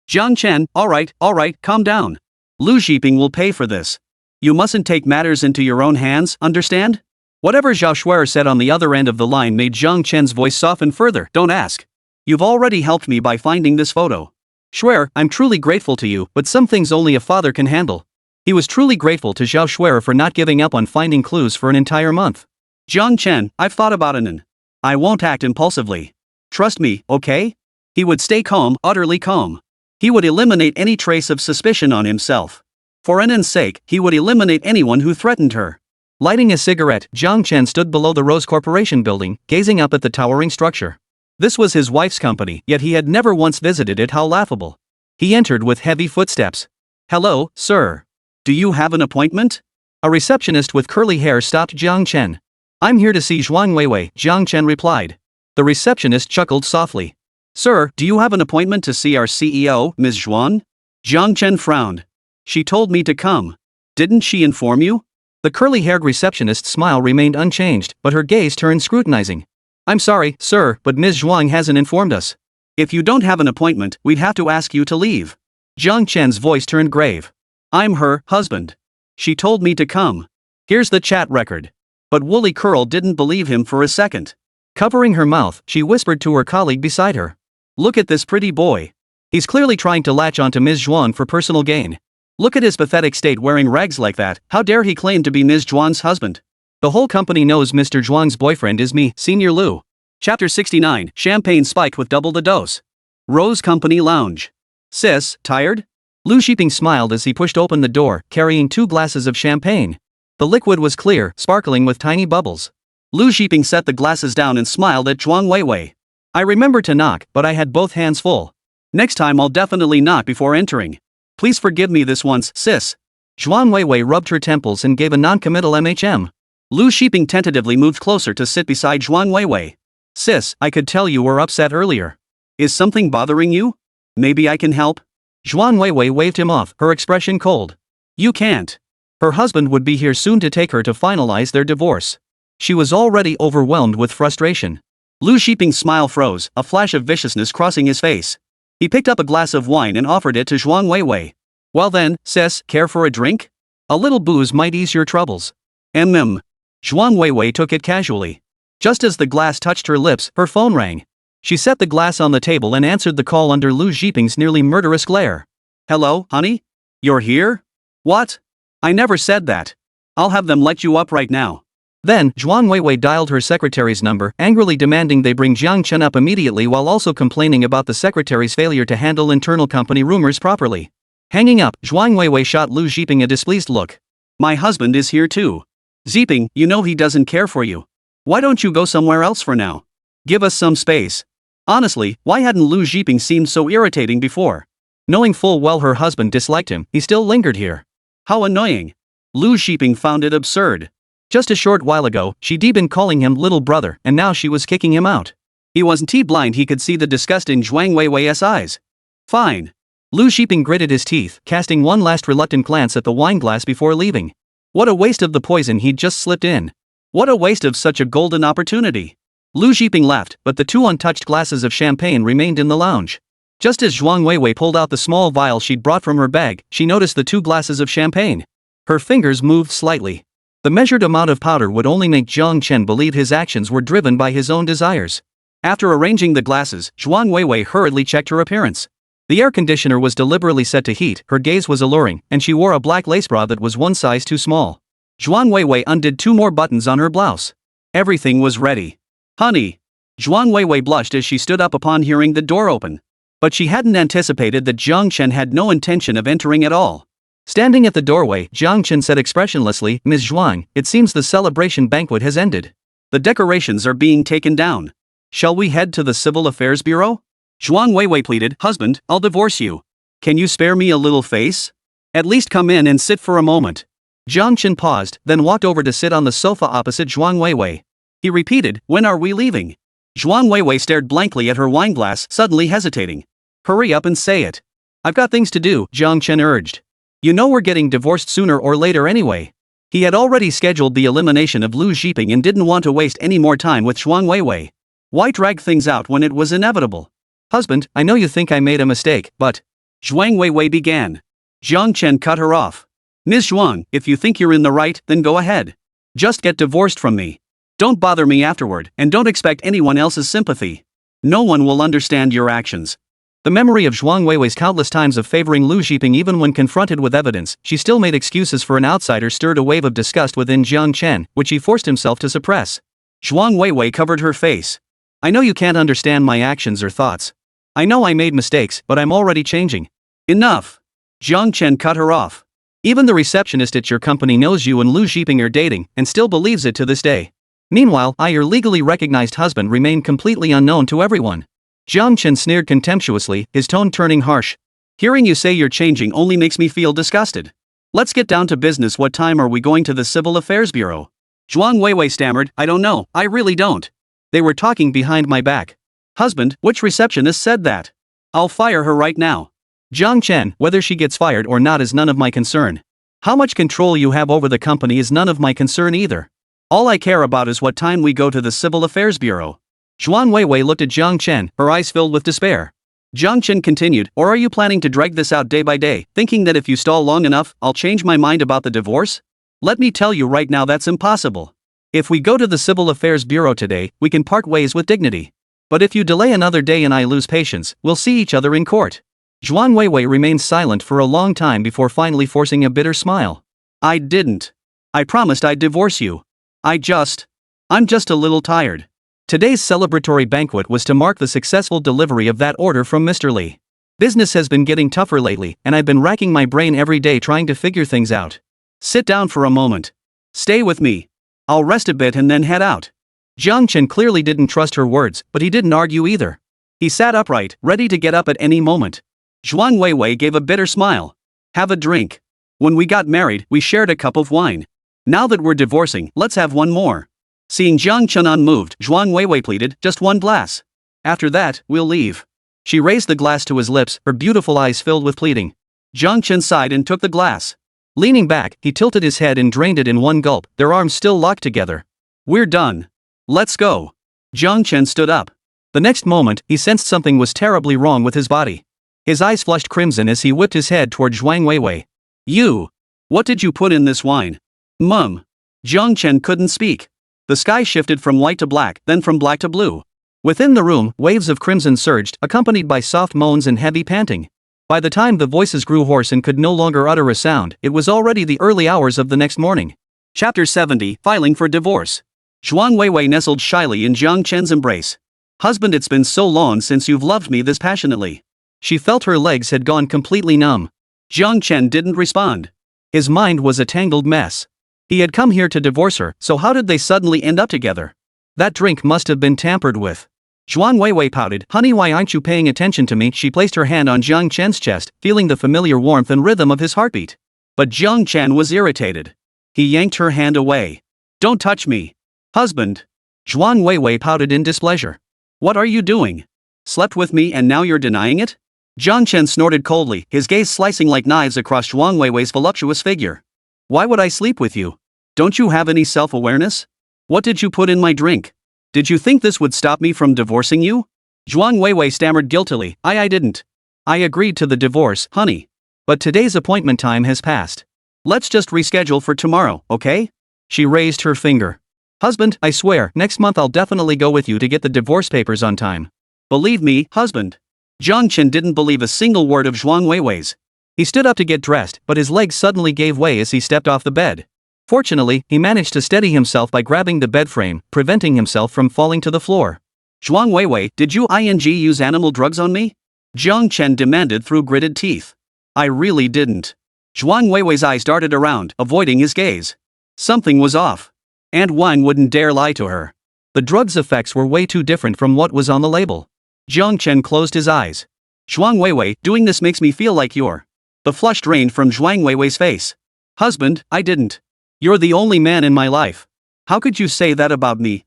Jiang Chen, all right, calm down. Lu Xiping will pay for this. You mustn't take matters into your own hands, understand? Whatever Zhao Shuer said on the other end of the line made Jiang Chen's voice soften further. Don't ask. You've already helped me by finding this photo. Shuer, I'm truly grateful to you, but some things only a father can handle. He was truly grateful to Zhao Shuer for not giving up on finding clues for an entire month. Jiang Chen, I've thought about it and I won't act impulsively. Trust me, okay? He would stay calm, utterly calm. He would eliminate any trace of suspicion on himself. For Annen's sake, he would eliminate anyone who threatened her. Lighting a cigarette, Jiang Chen stood below the Rose Corporation building, gazing up at the towering structure. This was his wife's company, yet he had never once visited it. How laughable. He entered with heavy footsteps. Hello, sir. Do you have an appointment? A receptionist with curly hair stopped Jiang Chen. I'm here to see Zhuang Weiwei, Jiang Chen replied. The receptionist chuckled softly. Sir, do you have an appointment to see our CEO, Ms. Zhuang? Jiang Chen frowned. She told me to come. Didn't she inform you? The curly-haired receptionist's smile remained unchanged, but her gaze turned scrutinizing. I'm sorry, sir, but Ms. Zhuang hasn't informed us. If you don't have an appointment, we'd have to ask you to leave. Jiang Chen's voice turned grave. I'm her husband. She told me to come. Here's the chat record. But Woolly Curl didn't believe him for a second. Covering her mouth, she whispered to her colleague beside her. Look at this pretty boy. He's clearly trying to latch onto Ms. Zhuang for personal gain. Look at his pathetic state wearing rags like that. How dare he claim to be Ms. Zhuang's husband? The whole company knows Mr. Zhuang's boyfriend is me, Senior Lu. Chapter 69, Champagne spiked with double the dose. Rose Company Lounge. Sis, tired? Lu Xiping smiled as he pushed open the door, carrying 2 glasses of champagne. The liquid was clear, sparkling with tiny bubbles. Lu Xiping set the glasses down and smiled at Zhuang Weiwei. I remember to knock, but I had both hands full. Next time I'll definitely knock before entering. Please forgive me this once, sis. Zhuang Weiwei rubbed her temples and gave a non-committal MHM. Lu Xiping tentatively moved closer to sit beside Zhuang Weiwei. Sis, I could tell you were upset earlier. Is something bothering you? Maybe I can help? Zhuang Weiwei waved him off, her expression cold. You can't. Her husband would be here soon to take her to finalize their divorce. She was already overwhelmed with frustration. Lu Xiping's smile froze, a flash of viciousness crossing his face. He picked up a glass of wine and offered it to Zhuang Weiwei. Well then, sis, care for a drink? A little booze might ease your troubles. Zhuang Weiwei took it casually. Just as the glass touched her lips, her phone rang. She set the glass on the table and answered the call under Lu Xiping's nearly murderous glare. Hello, honey? You're here? What? I never said that. I'll have them light you up right now. Then, Zhuang Weiwei dialed her secretary's number, angrily demanding they bring Jiang Chen up immediately while also complaining about the secretary's failure to handle internal company rumors properly. Hanging up, Zhuang Weiwei shot Lu Xiping a displeased look. My husband is here too. Xiping, you know he doesn't care for you. Why don't you go somewhere else for now? Give us some space. Honestly, why hadn't Lu Xiping seemed so irritating before? Knowing full well her husband disliked him, he still lingered here. How annoying. Lu Xiping found it absurd. Just a short while ago, she'd been calling him little brother, and now she was kicking him out. He wasn't blind, he could see the disgust in Zhuang Weiwei's eyes. Fine. Lu Xiping gritted his teeth, casting one last reluctant glance at the wineglass before leaving. What a waste of the poison he'd just slipped in. What a waste of such a golden opportunity. Lu Xiping left, but the 2 untouched glasses of champagne remained in the lounge. Just as Zhuang Weiwei pulled out the small vial she'd brought from her bag, she noticed the 2 glasses of champagne. Her fingers moved slightly. The measured amount of powder would only make Jiang Chen believe his actions were driven by his own desires. After arranging the glasses, Zhuang Weiwei hurriedly checked her appearance. The air conditioner was deliberately set to heat, her gaze was alluring, and she wore a black lace bra that was one size too small. Zhuang Weiwei undid 2 more buttons on her blouse. Everything was ready. Honey. Zhuang Weiwei blushed as she stood up upon hearing the door open. But she hadn't anticipated that Jiang Chen had no intention of entering at all. Standing at the doorway, Jiang Chen said expressionlessly, "Ms. Zhuang, it seems the celebration banquet has ended. The decorations are being taken down. Shall we head to the Civil Affairs Bureau?" Zhuang Weiwei pleaded, "Husband, I'll divorce you. Can you spare me a little face? At least come in and sit for a moment." Jiang Chen paused, then walked over to sit on the sofa opposite Zhuang Weiwei. He repeated, "When are we leaving?" Zhuang Weiwei stared blankly at her wine glass, suddenly hesitating. "Hurry up and say it." "I've got things to do," Jiang Chen urged. "You know we're getting divorced sooner or later anyway." He had already scheduled the elimination of Lu Zhiping and didn't want to waste any more time with Zhuang Weiwei. Why drag things out when it was inevitable? "Husband, I know you think I made a mistake, but..." Zhuang Weiwei began. Jiang Chen cut her off. "Ms. Zhuang, if you think you're in the right, then go ahead. Just get divorced from me. Don't bother me afterward, and don't expect anyone else's sympathy. No one will understand your actions." The memory of Zhuang Weiwei's countless times of favoring Lu Zhiping even when confronted with evidence, she still made excuses for an outsider, stirred a wave of disgust within Jiang Chen, which he forced himself to suppress. Zhuang Weiwei covered her face. "I know you can't understand my actions or thoughts. I know I made mistakes, but I'm already changing." "Enough." Jiang Chen cut her off. "Even the receptionist at your company knows you and Lu Zhiping are dating, and still believes it to this day. Meanwhile, your legally recognized husband remained completely unknown to everyone." Jiang Chen sneered contemptuously, his tone turning harsh. "Hearing you say you're changing only makes me feel disgusted. Let's get down to business. What time are we going to the Civil Affairs Bureau?" Zhuang Weiwei stammered, "I don't know, I really don't. They were talking behind my back." "Husband, which receptionist said that? I'll fire her right now." "Jiang Chen, whether she gets fired or not is none of my concern. How much control you have over the company is none of my concern either. All I care about is what time we go to the Civil Affairs Bureau." Zhuang Weiwei looked at Jiang Chen, her eyes filled with despair. Jiang Chen continued, "Or are you planning to drag this out day by day, thinking that if you stall long enough, I'll change my mind about the divorce? Let me tell you right now that's impossible. If we go to the Civil Affairs Bureau today, we can part ways with dignity. But if you delay another day and I lose patience, we'll see each other in court." Zhuang Weiwei remained silent for a long time before finally forcing a bitter smile. "I didn't. I promised I'd divorce you. I'm just a little tired." Today's celebratory banquet was to mark the successful delivery of that order from Mr. Li. "Business has been getting tougher lately, and I've been racking my brain every day trying to figure things out. Sit down for a moment. Stay with me. I'll rest a bit and then head out." Jiang Chen clearly didn't trust her words, but he didn't argue either. He sat upright, ready to get up at any moment. Zhuang Weiwei gave a bitter smile. "Have a drink. When we got married, we shared a cup of wine. Now that we're divorcing, let's have one more." Seeing Jiang Chen unmoved, Zhuang Weiwei pleaded, "Just one glass. After that, we'll leave." She raised the glass to his lips, her beautiful eyes filled with pleading. Jiang Chen sighed and took the glass. Leaning back, he tilted his head and drained it in one gulp, their arms still locked together. "We're done. Let's go." Jiang Chen stood up. The next moment, he sensed something was terribly wrong with his body. His eyes flushed crimson as he whipped his head toward Zhuang Weiwei. "You! What did you put in this wine?" "Mum." Jiang Chen couldn't speak. The sky shifted from white to black, then from black to blue. Within the room, waves of crimson surged, accompanied by soft moans and heavy panting. By the time the voices grew hoarse and could no longer utter a sound, it was already the early hours of the next morning. Chapter 70, Filing for Divorce. Zhuang Weiwei nestled shyly in Jiang Chen's embrace. "Husband, it's been so long since you've loved me this passionately." She felt her legs had gone completely numb. Jiang Chen didn't respond. His mind was a tangled mess. He had come here to divorce her, so how did they suddenly end up together? That drink must have been tampered with. Zhuang Weiwei pouted, "Honey, why aren't you paying attention to me?" She placed her hand on Jiang Chen's chest, feeling the familiar warmth and rhythm of his heartbeat. But Jiang Chen was irritated. He yanked her hand away. "Don't touch me. Husband." Zhuang Weiwei pouted in displeasure. "What are you doing? Slept with me and now you're denying it?" Jiang Chen snorted coldly, his gaze slicing like knives across Zhuang Weiwei's voluptuous figure. "Why would I sleep with you? Don't you have any self-awareness? What did you put in my drink? Did you think this would stop me from divorcing you?" Zhuang Weiwei stammered guiltily, I didn't. I agreed to the divorce, honey. But today's appointment time has passed. Let's just reschedule for tomorrow, okay?" She raised her finger. "Husband, I swear, next month I'll definitely go with you to get the divorce papers on time." "Believe me, husband." Jiang Chen didn't believe a single word of Zhuang Weiwei's. He stood up to get dressed, but his legs suddenly gave way as he stepped off the bed. Fortunately, he managed to steady himself by grabbing the bed frame, preventing himself from falling to the floor. "Zhuang Weiwei, did you use animal drugs on me?" Jiang Chen demanded through gritted teeth. I really didn't. Zhuang Weiwei's eyes darted around, avoiding his gaze. Something was off. And Wang wouldn't dare lie to her. The drug's effects were way too different from what was on the label. Jiang Chen closed his eyes. Zhuang Weiwei, doing this makes me feel like you're. The flush drained from Zhuang Weiwei's face. Husband, I didn't. You're the only man in my life. How could you say that about me,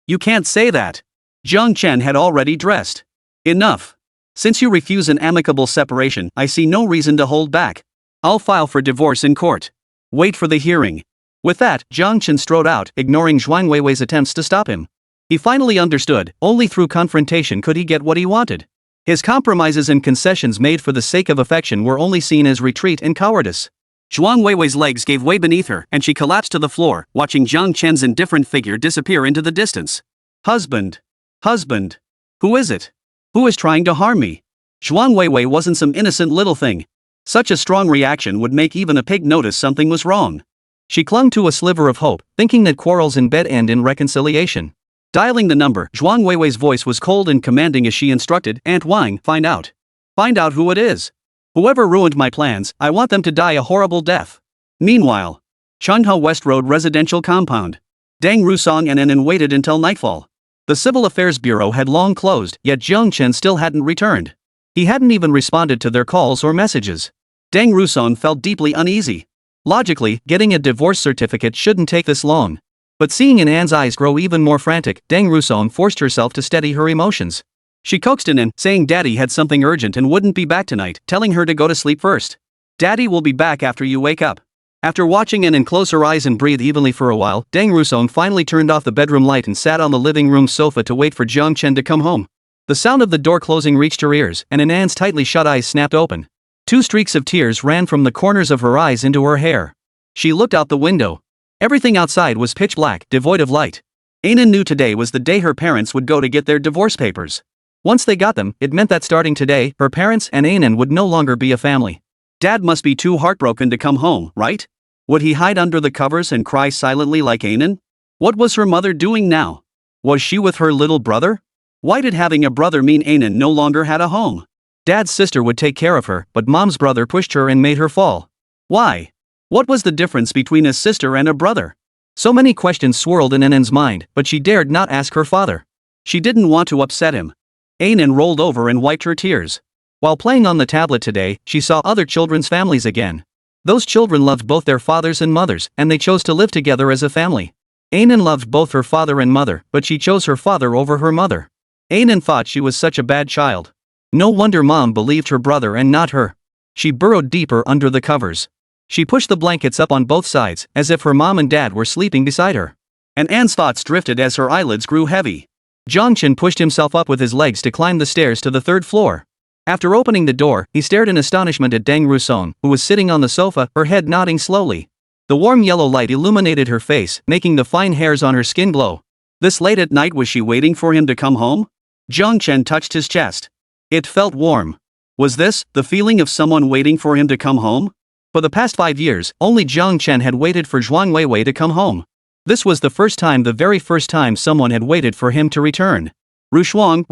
You can't say that. Jiang Chen had already dressed. Enough. Since you refuse an amicable separation, I see no reason to hold back. I'll file for divorce in court. Wait for the hearing. With that, Jiang Chen strode out, ignoring Zhuang Weiwei's attempts to stop him. He finally understood, only through confrontation could he get what he wanted. His compromises and concessions made for the sake of affection were only seen as retreat and cowardice. Zhuang Weiwei's legs gave way beneath her and she collapsed to the floor, watching Jiang Chen's indifferent figure disappear into the distance. Husband. Husband. Who is it? Who is trying to harm me? Zhuang Weiwei wasn't some innocent little thing. Such a strong reaction would make even a pig notice something was wrong. She clung to a sliver of hope, thinking that quarrels in bed end in reconciliation. Dialing the number, Zhuang Weiwei's voice was cold and commanding as she instructed, Aunt Wang, find out. Find out who it is. Whoever ruined my plans, I want them to die a horrible death. Meanwhile, Chunha West Road residential compound. Deng Rusong and Nen waited until nightfall. The Civil Affairs Bureau had long closed, yet Jiang Chen still hadn't returned. He hadn't even responded to their calls or messages. Deng Rusong felt deeply uneasy. Logically, getting a divorce certificate shouldn't take this long. But seeing An's eyes grow even more frantic, Deng Rusong forced herself to steady her emotions. She coaxed An, saying Daddy had something urgent and wouldn't be back tonight, telling her to go to sleep first. Daddy will be back after you wake up. After watching An close her eyes and breathe evenly for a while, Deng Rusong finally turned off the bedroom light and sat on the living room sofa to wait for Jiang Chen to come home. The sound of the door closing reached her ears, and An's tightly shut eyes snapped open. 2 streaks of tears ran from the corners of her eyes into her hair. She looked out the window. Everything outside was pitch black, devoid of light. Anan knew today was the day her parents would go to get their divorce papers. Once they got them, it meant that starting today, her parents and Anan would no longer be a family. Dad must be too heartbroken to come home, right? Would he hide under the covers and cry silently like Anan? What was her mother doing now? Was she with her little brother? Why did having a brother mean Anan no longer had a home? Dad's sister would take care of her, but Mom's brother pushed her and made her fall. Why? What was the difference between a sister and a brother? So many questions swirled in Anan's mind, but she dared not ask her father. She didn't want to upset him. Anan rolled over and wiped her tears. While playing on the tablet today, she saw other children's families again. Those children loved both their fathers and mothers, and they chose to live together as a family. Anan loved both her father and mother, but she chose her father over her mother. Anan thought she was such a bad child. No wonder Mom believed her brother and not her. She burrowed deeper under the covers. She pushed the blankets up on both sides, as if her mom and dad were sleeping beside her. And Anne's thoughts drifted as her eyelids grew heavy. Jiang Chen pushed himself up with his legs to climb the stairs to the 3rd floor. After opening the door, he stared in astonishment at Deng Rusong, who was sitting on the sofa, her head nodding slowly. The warm yellow light illuminated her face, making the fine hairs on her skin glow. This late at night was she waiting for him to come home? Jiang Chen touched his chest. It felt warm. Was this the feeling of someone waiting for him to come home? For the past 5 years, only Jiang Chen had waited for Zhuang Weiwei to come home. This was the very first time someone had waited for him to return. Rushuang,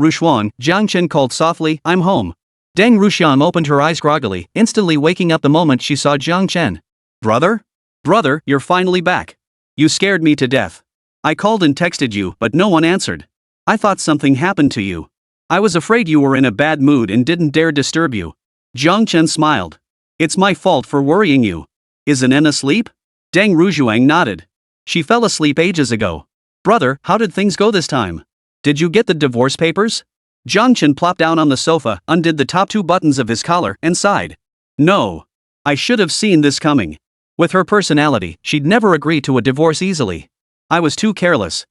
Jiang Chen called softly, I'm home. Deng Rushuang opened her eyes groggily, instantly waking up the moment she saw Jiang Chen. Brother? Brother, you're finally back. You scared me to death. I called and texted you, but no one answered. I thought something happened to you. I was afraid you were in a bad mood and didn't dare disturb you. Jiang Chen smiled. It's my fault for worrying you. Is Anan asleep? Deng Rushuang nodded. She fell asleep ages ago. Brother, how did things go this time? Did you get the divorce papers? Jiang Chen plopped down on the sofa, undid the top 2 buttons of his collar, and sighed. No. I should have seen this coming. With her personality, she'd never agree to a divorce easily. I was too careless.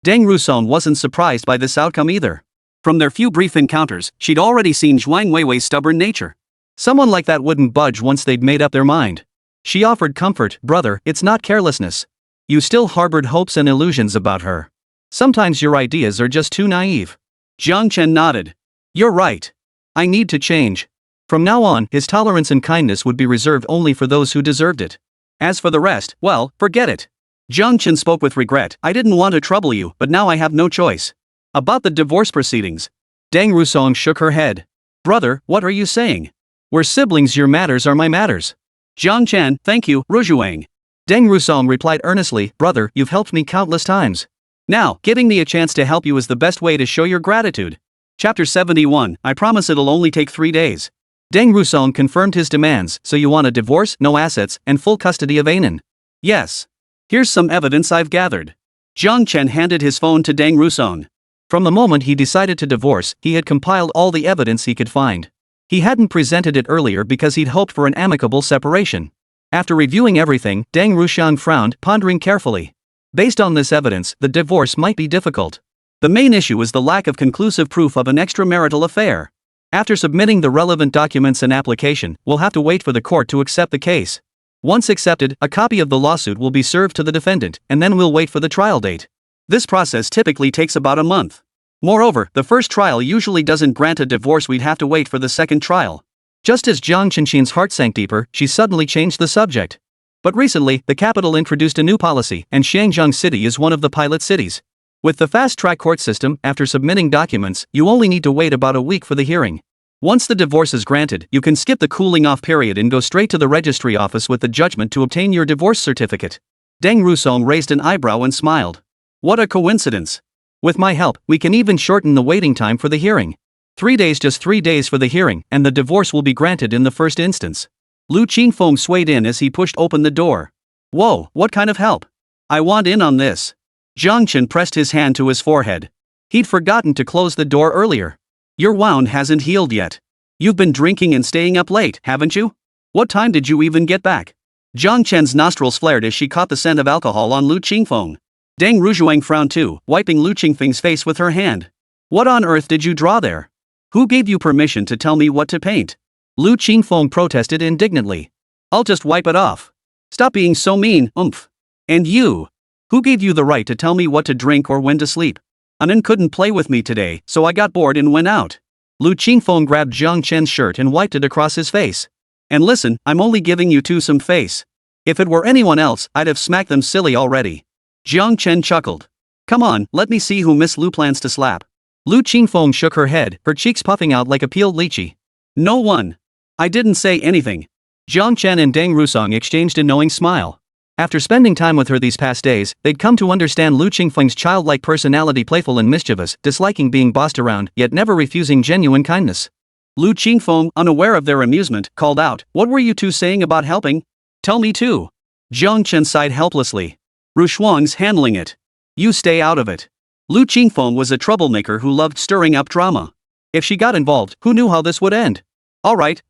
Deng Rusong wasn't surprised by this outcome either. From their few brief encounters, she'd already seen Zhuang Weiwei's stubborn nature. Someone like that wouldn't budge once they'd made up their mind. She offered comfort, brother, it's not carelessness. You still harbored hopes and illusions about her. Sometimes your ideas are just too naive. Jiang Chen nodded. You're right. I need to change. From now on, his tolerance and kindness would be reserved only for those who deserved it. As for the rest, well, forget it. Jiang Chen spoke with regret. I didn't want to trouble you, but now I have no choice. About the divorce proceedings. Deng Rusong shook her head. Brother, what are you saying? We're siblings, your matters are my matters. Jiang Chen, thank you, Rujuang. Deng Rusong replied earnestly, brother, you've helped me countless times. Now, giving me a chance to help you is the best way to show your gratitude. Chapter 71, I promise it'll only take 3 days. Deng Rusong confirmed his demands, so you want a divorce, no assets, and full custody of Anan? Yes. Here's some evidence I've gathered. Jiang Chen handed his phone to Deng Rusong. From the moment he decided to divorce, he had compiled all the evidence he could find. He hadn't presented it earlier because he'd hoped for an amicable separation. After reviewing everything, Deng Rusong frowned, pondering carefully. Based on this evidence, the divorce might be difficult. The main issue is the lack of conclusive proof of an extramarital affair. After submitting the relevant documents and application, we'll have to wait for the court to accept the case. Once accepted, a copy of the lawsuit will be served to the defendant, and then we'll wait for the trial date. This process typically takes about a month. Moreover, the first trial usually doesn't grant a divorce, we'd have to wait for the second trial. Just as Jiang Qinshin's heart sank deeper, she suddenly changed the subject. But recently, the capital introduced a new policy, and Shangjiang City is one of the pilot cities. With the fast-track court system, after submitting documents, you only need to wait about a week for the hearing. Once the divorce is granted, you can skip the cooling-off period and go straight to the registry office with the judgment to obtain your divorce certificate. Deng Rusong raised an eyebrow and smiled. What a coincidence. With my help, we can even shorten the waiting time for the hearing. 3 days, just 3 days for the hearing, and the divorce will be granted in the first instance. Lu Qingfeng swayed in as he pushed open the door. Whoa, what kind of help? I want in on this. Jiang Chen pressed his hand to his forehead. He'd forgotten to close the door earlier. Your wound hasn't healed yet. You've been drinking and staying up late, haven't you? What time did you even get back? Jiang Chen's nostrils flared as she caught the scent of alcohol on Lu Qingfeng. Deng Rujuang frowned too, wiping Lu Qingfeng's face with her hand. What on earth did you draw there? Who gave you permission to tell me what to paint? Lu Qingfeng protested indignantly. I'll just wipe it off. Stop being so mean, oomph. And you? Who gave you the right to tell me what to drink or when to sleep? Anan couldn't play with me today, so I got bored and went out. Lu Qingfeng grabbed Jiang Chen's shirt and wiped it across his face. And listen, I'm only giving you two some face. If it were anyone else, I'd have smacked them silly already. Jiang Chen chuckled. Come on, let me see who Miss Lu plans to slap. Lu Qingfeng shook her head, her cheeks puffing out like a peeled lychee. No one. I didn't say anything. Jiang Chen and Deng Rusong exchanged a knowing smile. After spending time with her these past days, they'd come to understand Lu Qingfeng's childlike personality, playful and mischievous, disliking being bossed around, yet never refusing genuine kindness. Lu Qingfeng, unaware of their amusement, called out, What were you two saying about helping? Tell me too. Jiang Chen sighed helplessly. Rushuang's handling it. You stay out of it. Lu Qingfeng was a troublemaker who loved stirring up drama. If she got involved, who knew how this would end? All right.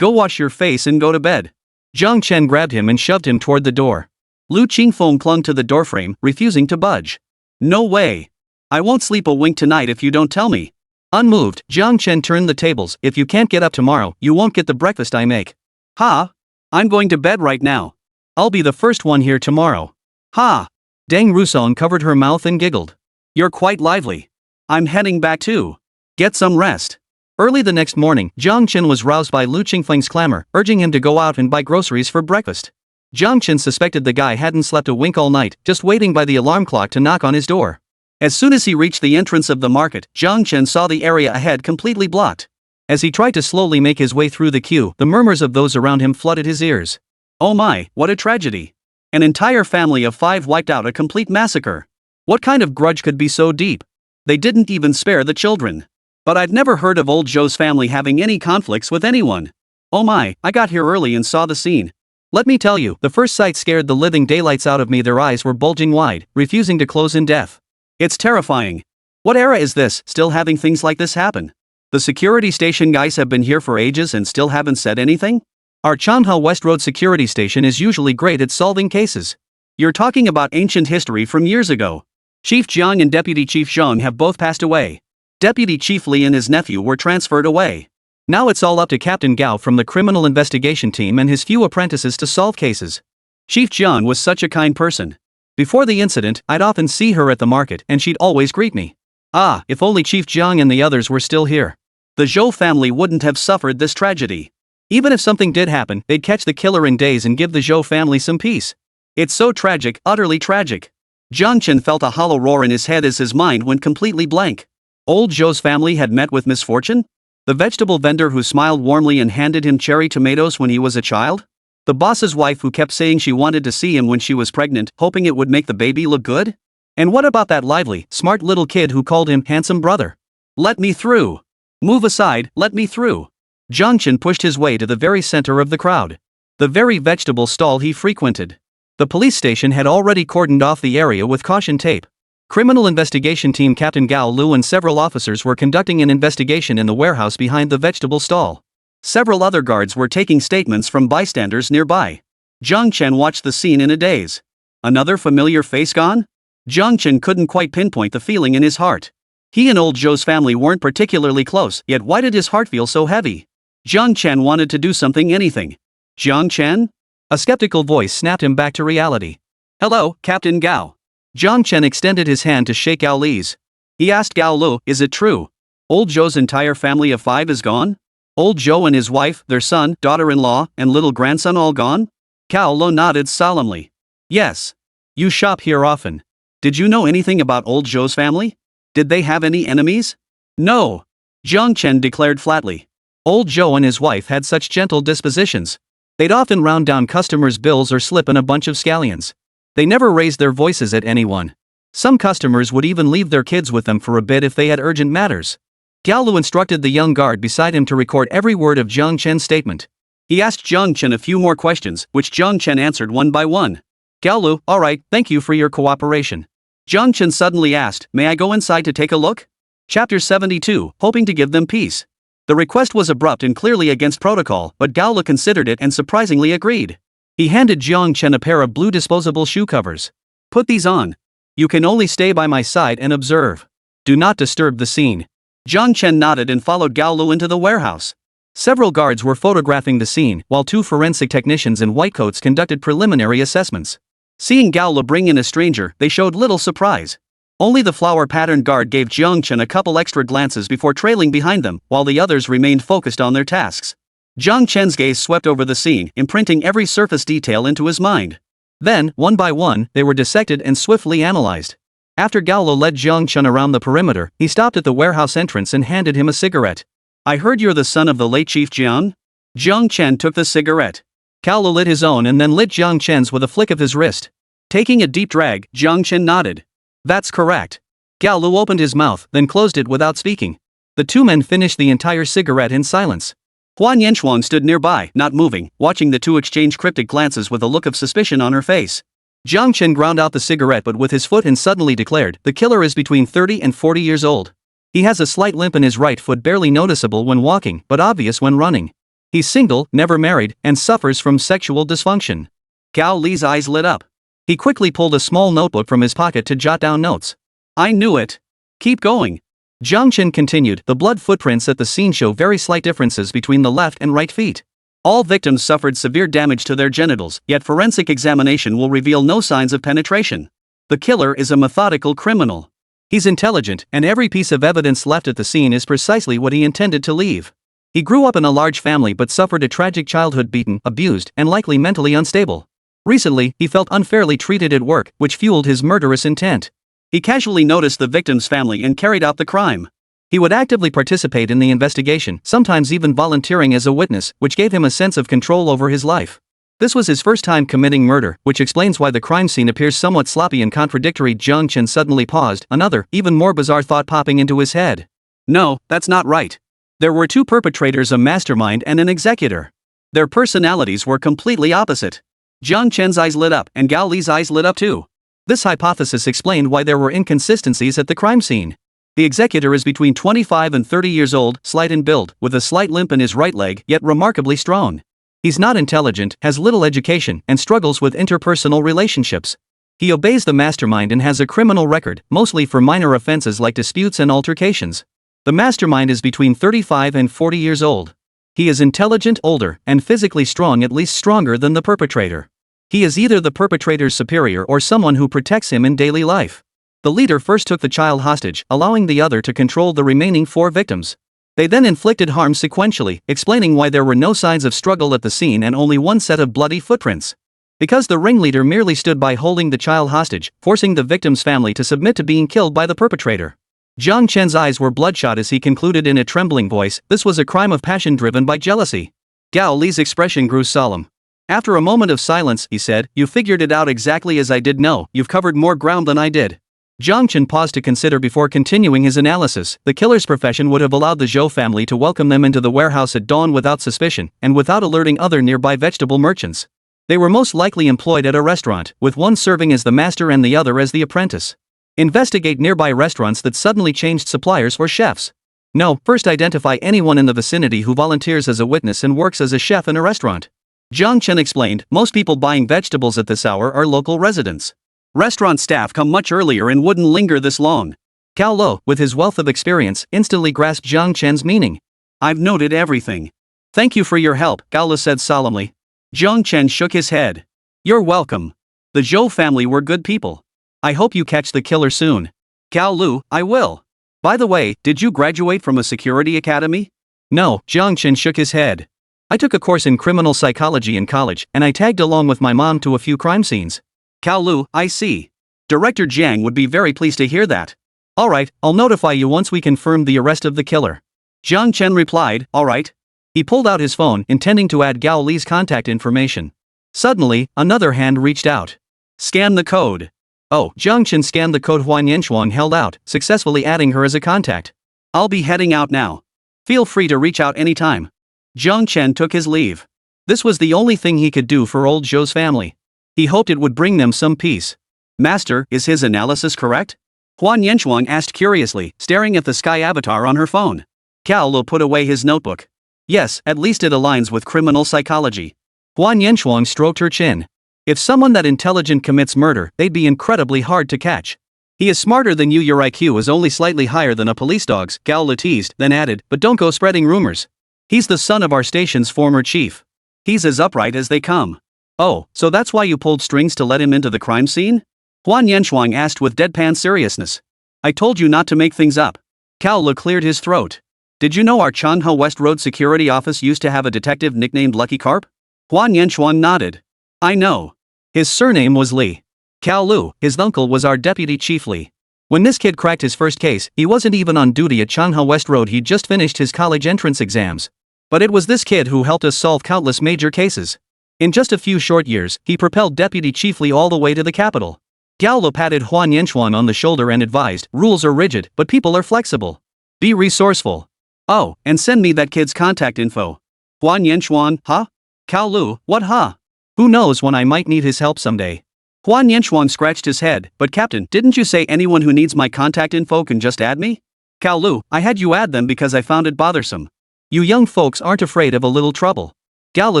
Go wash your face and go to bed. Jiang Chen grabbed him and shoved him toward the door. Lu Qingfeng clung to the doorframe, refusing to budge. No way. I won't sleep a wink tonight if you don't tell me. Unmoved, Jiang Chen turned the tables. If you can't get up tomorrow, you won't get the breakfast I make. Ha! I'm going to bed right now. I'll be the first one here tomorrow. Ha! Deng Rusong covered her mouth and giggled. You're quite lively. I'm heading back too. Get some rest. Early the next morning, Jiang Chen was roused by Lu Qingfeng's clamor, urging him to go out and buy groceries for breakfast. Jiang Chen suspected the guy hadn't slept a wink all night, just waiting by the alarm clock to knock on his door. As soon as he reached the entrance of the market, Jiang Chen saw the area ahead completely blocked. As he tried to slowly make his way through the queue, the murmurs of those around him flooded his ears. Oh my, what a tragedy. An entire family of 5 wiped out, a complete massacre. What kind of grudge could be so deep? They didn't even spare the children. But I'd never heard of old Zhou's family having any conflicts with anyone. Oh my, I got here early and saw the scene. Let me tell you, the first sight scared the living daylights out of me. Their eyes were bulging wide, refusing to close in death. It's terrifying. What era is this, still having things like this happen? The security station guys have been here for ages and still haven't said anything? Our Chanha West Road security station is usually great at solving cases. You're talking about ancient history from years ago. Chief Jiang and Deputy Chief Zhang have both passed away. Deputy Chief Li and his nephew were transferred away. Now it's all up to Captain Gao from the criminal investigation team and his few apprentices to solve cases. Chief Jiang was such a kind person. Before the incident, I'd often see her at the market and she'd always greet me. Ah, if only Chief Jiang and the others were still here. The Zhou family wouldn't have suffered this tragedy. Even if something did happen, they'd catch the killer in days and give the Zhou family some peace. It's so tragic, utterly tragic. Jiang Chen felt a hollow roar in his head as his mind went completely blank. Old Zhou's family had met with misfortune? The vegetable vendor who smiled warmly and handed him cherry tomatoes when he was a child? The boss's wife who kept saying she wanted to see him when she was pregnant, hoping it would make the baby look good? And what about that lively, smart little kid who called him handsome brother? Let me through. Move aside, let me through. Jiang Chen pushed his way to the very center of the crowd. The very vegetable stall he frequented. The police station had already cordoned off the area with caution tape. Criminal investigation team Captain Gao Lu and several officers were conducting an investigation in the warehouse behind the vegetable stall. Several other guards were taking statements from bystanders nearby. Jiang Chen watched the scene in a daze. Another familiar face gone? Jiang Chen couldn't quite pinpoint the feeling in his heart. He and old Zhou's family weren't particularly close, yet why did his heart feel so heavy? Jiang Chen wanted to do something, anything. Jiang Chen? A skeptical voice snapped him back to reality. Hello, Captain Gao. Jiang Chen extended his hand to shake Gao Li's. He asked Gao Lu, is it true? Old Zhou's entire family of 5 is gone? Old Zhou and his wife, their son, daughter-in-law, and little grandson all gone? Gao Lu nodded solemnly. Yes. You shop here often. Did you know anything about old Zhou's family? Did they have any enemies? No. Jiang Chen declared flatly. Old Zhou and his wife had such gentle dispositions. They'd often round down customers' bills or slip in a bunch of scallions. They never raised their voices at anyone. Some customers would even leave their kids with them for a bit if they had urgent matters. Gao Lu instructed the young guard beside him to record every word of Jiang Chen's statement. He asked Jiang Chen a few more questions, which Jiang Chen answered one by one. Gao Lu, alright, thank you for your cooperation. Jiang Chen suddenly asked, may I go inside to take a look? Chapter 72, hoping to give them peace. The request was abrupt and clearly against protocol, but Gao Lu considered it and surprisingly agreed. He handed Jiang Chen a pair of blue disposable shoe covers. Put these on. You can only stay by my side and observe. Do not disturb the scene. Jiang Chen nodded and followed Gao Lu into the warehouse. Several guards were photographing the scene, while 2 forensic technicians in white coats conducted preliminary assessments. Seeing Gao Lu bring in a stranger, they showed little surprise. Only the flower-patterned guard gave Jiang Chen a couple extra glances before trailing behind them, while the others remained focused on their tasks. Jiang Chen's gaze swept over the scene, imprinting every surface detail into his mind. Then, one by one, they were dissected and swiftly analyzed. After Gao Lu led Jiang Chen around the perimeter, he stopped at the warehouse entrance and handed him a cigarette. I heard you're the son of the late Chief Jiang? Jiang Chen took the cigarette. Gao Lu lit his own and then lit Jiang Chen's with a flick of his wrist. Taking a deep drag, Jiang Chen nodded. That's correct. Gao Lu opened his mouth, then closed it without speaking. The 2 men finished the entire cigarette in silence. Huan Yanchuang stood nearby, not moving, watching the 2 exchange cryptic glances with a look of suspicion on her face. Jiang Chen ground out the cigarette but with his foot and suddenly declared, the killer is between 30 and 40 years old. He has a slight limp in his right foot, barely noticeable when walking, but obvious when running. He's single, never married, and suffers from sexual dysfunction. Gao Li's eyes lit up. He quickly pulled a small notebook from his pocket to jot down notes. I knew it. Keep going. Jiang Chen continued, the blood footprints at the scene show very slight differences between the left and right feet. All victims suffered severe damage to their genitals, yet forensic examination will reveal no signs of penetration. The killer is a methodical criminal. He's intelligent, and every piece of evidence left at the scene is precisely what he intended to leave. He grew up in a large family but suffered a tragic childhood, beaten, abused, and likely mentally unstable. Recently, he felt unfairly treated at work, which fueled his murderous intent. He casually noticed the victim's family and carried out the crime. He would actively participate in the investigation, sometimes even volunteering as a witness, which gave him a sense of control over his life. This was his first time committing murder, which explains why the crime scene appears somewhat sloppy and contradictory. Jiang Chen suddenly paused, another, even more bizarre thought popping into his head. No, that's not right. There were 2 perpetrators, a mastermind and an executor. Their personalities were completely opposite. Jiang Chen's eyes lit up, and Gao Li's eyes lit up too. This hypothesis explained why there were inconsistencies at the crime scene. The executor is between 25 and 30 years old, slight in build, with a slight limp in his right leg, yet remarkably strong. He's not intelligent, has little education, and struggles with interpersonal relationships. He obeys the mastermind and has a criminal record, mostly for minor offenses like disputes and altercations. The mastermind is between 35 and 40 years old. He is intelligent, older, and physically strong, at least stronger than the perpetrator. He is either the perpetrator's superior or someone who protects him in daily life. The leader first took the child hostage, allowing the other to control the remaining 4 victims. They then inflicted harm sequentially, explaining why there were no signs of struggle at the scene and only 1 set of bloody footprints. Because the ringleader merely stood by holding the child hostage, forcing the victim's family to submit to being killed by the perpetrator. Jiang Chen's eyes were bloodshot as he concluded in a trembling voice, this was a crime of passion driven by jealousy. Gao Li's expression grew solemn. After a moment of silence, he said, you figured it out exactly as I did. No, you've covered more ground than I did. Jiang Chen paused to consider before continuing his analysis. The killer's profession would have allowed the Zhou family to welcome them into the warehouse at dawn without suspicion, and without alerting other nearby vegetable merchants. They were most likely employed at a restaurant, with one serving as the master and the other as the apprentice. Investigate nearby restaurants that suddenly changed suppliers or chefs. No, first identify anyone in the vicinity who volunteers as a witness and works as a chef in a restaurant. Jiang Chen explained, most people buying vegetables at this hour are local residents. Restaurant staff come much earlier and wouldn't linger this long. Cao Lo, with his wealth of experience, instantly grasped Jiang Chen's meaning. I've noted everything. Thank you for your help, Cao Lo said solemnly. Jiang Chen shook his head. You're welcome. The Zhou family were good people. I hope you catch the killer soon. Cao Lu, I will. By the way, did you graduate from a security academy? No, Jiang Chen shook his head. I took a course in criminal psychology in college, and I tagged along with my mom to a few crime scenes. Cao Lu, I see. Director Jiang would be very pleased to hear that. Alright, I'll notify you once we confirm the arrest of the killer. Jiang Chen replied, alright. He pulled out his phone, intending to add Gao Li's contact information. Suddenly, another hand reached out. Scan the code. Oh, Jiang Chen scanned the code Huan Yenshuang held out, successfully adding her as a contact. I'll be heading out now. Feel free to reach out anytime. Jiang Chen took his leave. This was the only thing he could do for old Zhou's family. He hoped it would bring them some peace. Master, is his analysis correct? Huan Yenshuang asked curiously, staring at the sky avatar on her phone. Cao Lo put away his notebook. Yes, at least it aligns with criminal psychology. Huan Yenshuang stroked her chin. If someone that intelligent commits murder, they'd be incredibly hard to catch. He is smarter than you. Your IQ is only slightly higher than a police dog's, Gao Lo teased, then added, but don't go spreading rumors. He's the son of our station's former chief. He's as upright as they come. Oh, so that's why you pulled strings to let him into the crime scene? Huan Yenshuang asked with deadpan seriousness. I told you not to make things up. Cao Lo cleared his throat. Did you know our Chanhe West Road security office used to have a detective nicknamed Lucky Carp? Huan Yenshuang nodded. I know. His surname was Li. Cao Lu, his uncle, was our deputy chief Li. When this kid cracked his first case, he wasn't even on duty at Chanhe West Road. He'd just finished his college entrance exams. But it was this kid who helped us solve countless major cases. In just a few short years, he propelled Deputy Chief Li all the way to the capital. Gao Lo patted Huan Yenshuang on the shoulder and advised, rules are rigid, but people are flexible. Be resourceful. Oh, and send me that kid's contact info. Huan Yenshuang, huh? Cao Lu, what huh? Who knows when I might need his help someday. Huan Yenshuang scratched his head, but Captain, didn't you say anyone who needs my contact info can just add me? Cao Lu, I had you add them because I found it bothersome. You young folks aren't afraid of a little trouble. Gao Lo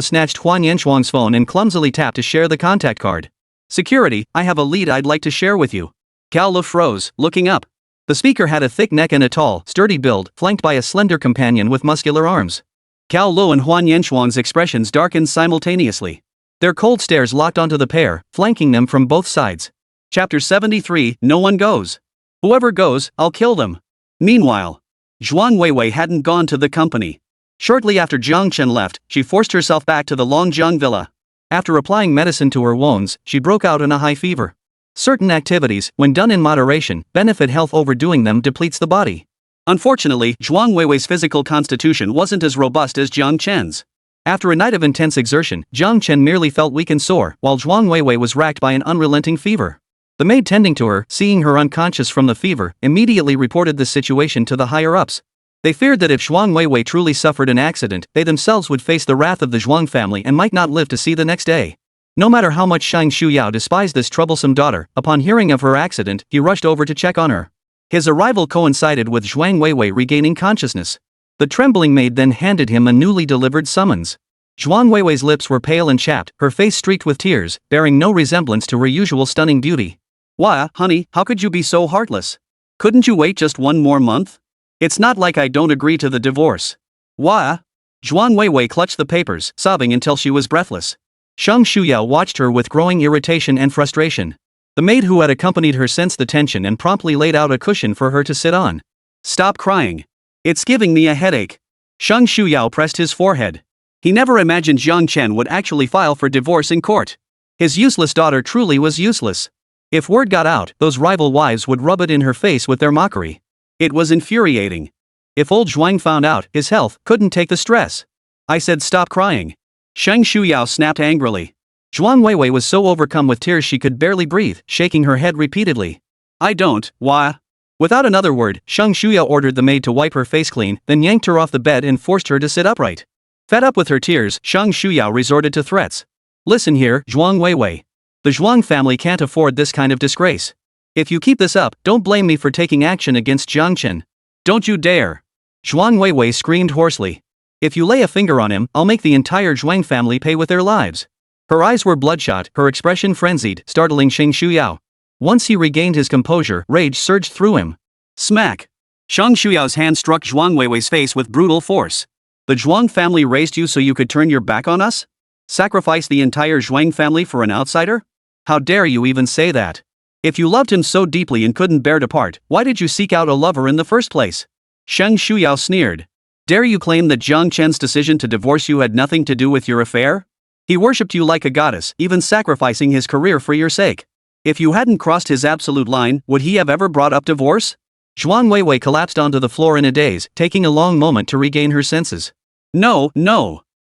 snatched Huan Yenshuang's phone and clumsily tapped to share the contact card. Security, I have a lead I'd like to share with you. Cao Lo froze, looking up. The speaker had a thick neck and a tall, sturdy build, flanked by a slender companion with muscular arms. Cao Lo and Huan Yenshuang's expressions darkened simultaneously. Their cold stares locked onto the pair, flanking them from both sides. Chapter 73, No One Goes. Whoever goes, I'll kill them. Meanwhile, Zhuang Weiwei hadn't gone to the company. Shortly after Jiang Chen left, she forced herself back to the Longjiang villa. After applying medicine to her wounds, she broke out in a high fever. Certain activities, when done in moderation, benefit health. Overdoing them depletes the body. Unfortunately, Zhuang Weiwei's physical constitution wasn't as robust as Jiang Chen's. After a night of intense exertion, Jiang Chen merely felt weak and sore, while Zhuang Weiwei was racked by an unrelenting fever. The maid tending to her, seeing her unconscious from the fever, immediately reported the situation to the higher-ups. They feared that if Zhuang Weiwei truly suffered an accident, they themselves would face the wrath of the Zhuang family and might not live to see the next day. No matter how much Shang Shuyao despised this troublesome daughter, upon hearing of her accident, he rushed over to check on her. His arrival coincided with Zhuang Weiwei regaining consciousness. The trembling maid then handed him a newly delivered summons. Zhuang Weiwei's lips were pale and chapped, her face streaked with tears, bearing no resemblance to her usual stunning beauty. Why, honey, how could you be so heartless? Couldn't you wait just one more month? It's not like I don't agree to the divorce. Why? Zhuang Weiwei clutched the papers, sobbing until she was breathless. Shang Shuyao watched her with growing irritation and frustration. The maid who had accompanied her sensed the tension and promptly laid out a cushion for her to sit on. Stop crying. It's giving me a headache. Shang Shuyao pressed his forehead. He never imagined Jiang Chen would actually file for divorce in court. His useless daughter truly was useless. If word got out, those rival wives would rub it in her face with their mockery. It was infuriating. If old Zhuang found out, his health couldn't take the stress. I said stop crying. Shang Shuyao snapped angrily. Zhuang Weiwei was so overcome with tears she could barely breathe, shaking her head repeatedly. I don't, wah. Without another word, Shang Shuyao ordered the maid to wipe her face clean, then yanked her off the bed and forced her to sit upright. Fed up with her tears, Shang Shuyao resorted to threats. Listen here, Zhuang Weiwei. The Zhuang family can't afford this kind of disgrace. If you keep this up, don't blame me for taking action against Jiang Chen. Don't you dare. Zhuang Weiwei screamed hoarsely. If you lay a finger on him, I'll make the entire Zhuang family pay with their lives. Her eyes were bloodshot, her expression frenzied, startling Shang Shuyao. Once he regained his composure, rage surged through him. Smack! Shang Shuyao's hand struck Zhuang Weiwei's face with brutal force. The Zhuang family raised you so you could turn your back on us? Sacrifice the entire Zhuang family for an outsider? How dare you even say that? If you loved him so deeply and couldn't bear to part, why did you seek out a lover in the first place? Shang Shuyao sneered. Dare you claim that Jiang Chen's decision to divorce you had nothing to do with your affair? He worshipped you like a goddess, even sacrificing his career for your sake. If you hadn't crossed his absolute line, would he have ever brought up divorce? Zhuang Weiwei collapsed onto the floor in a daze, taking a long moment to regain her senses. No.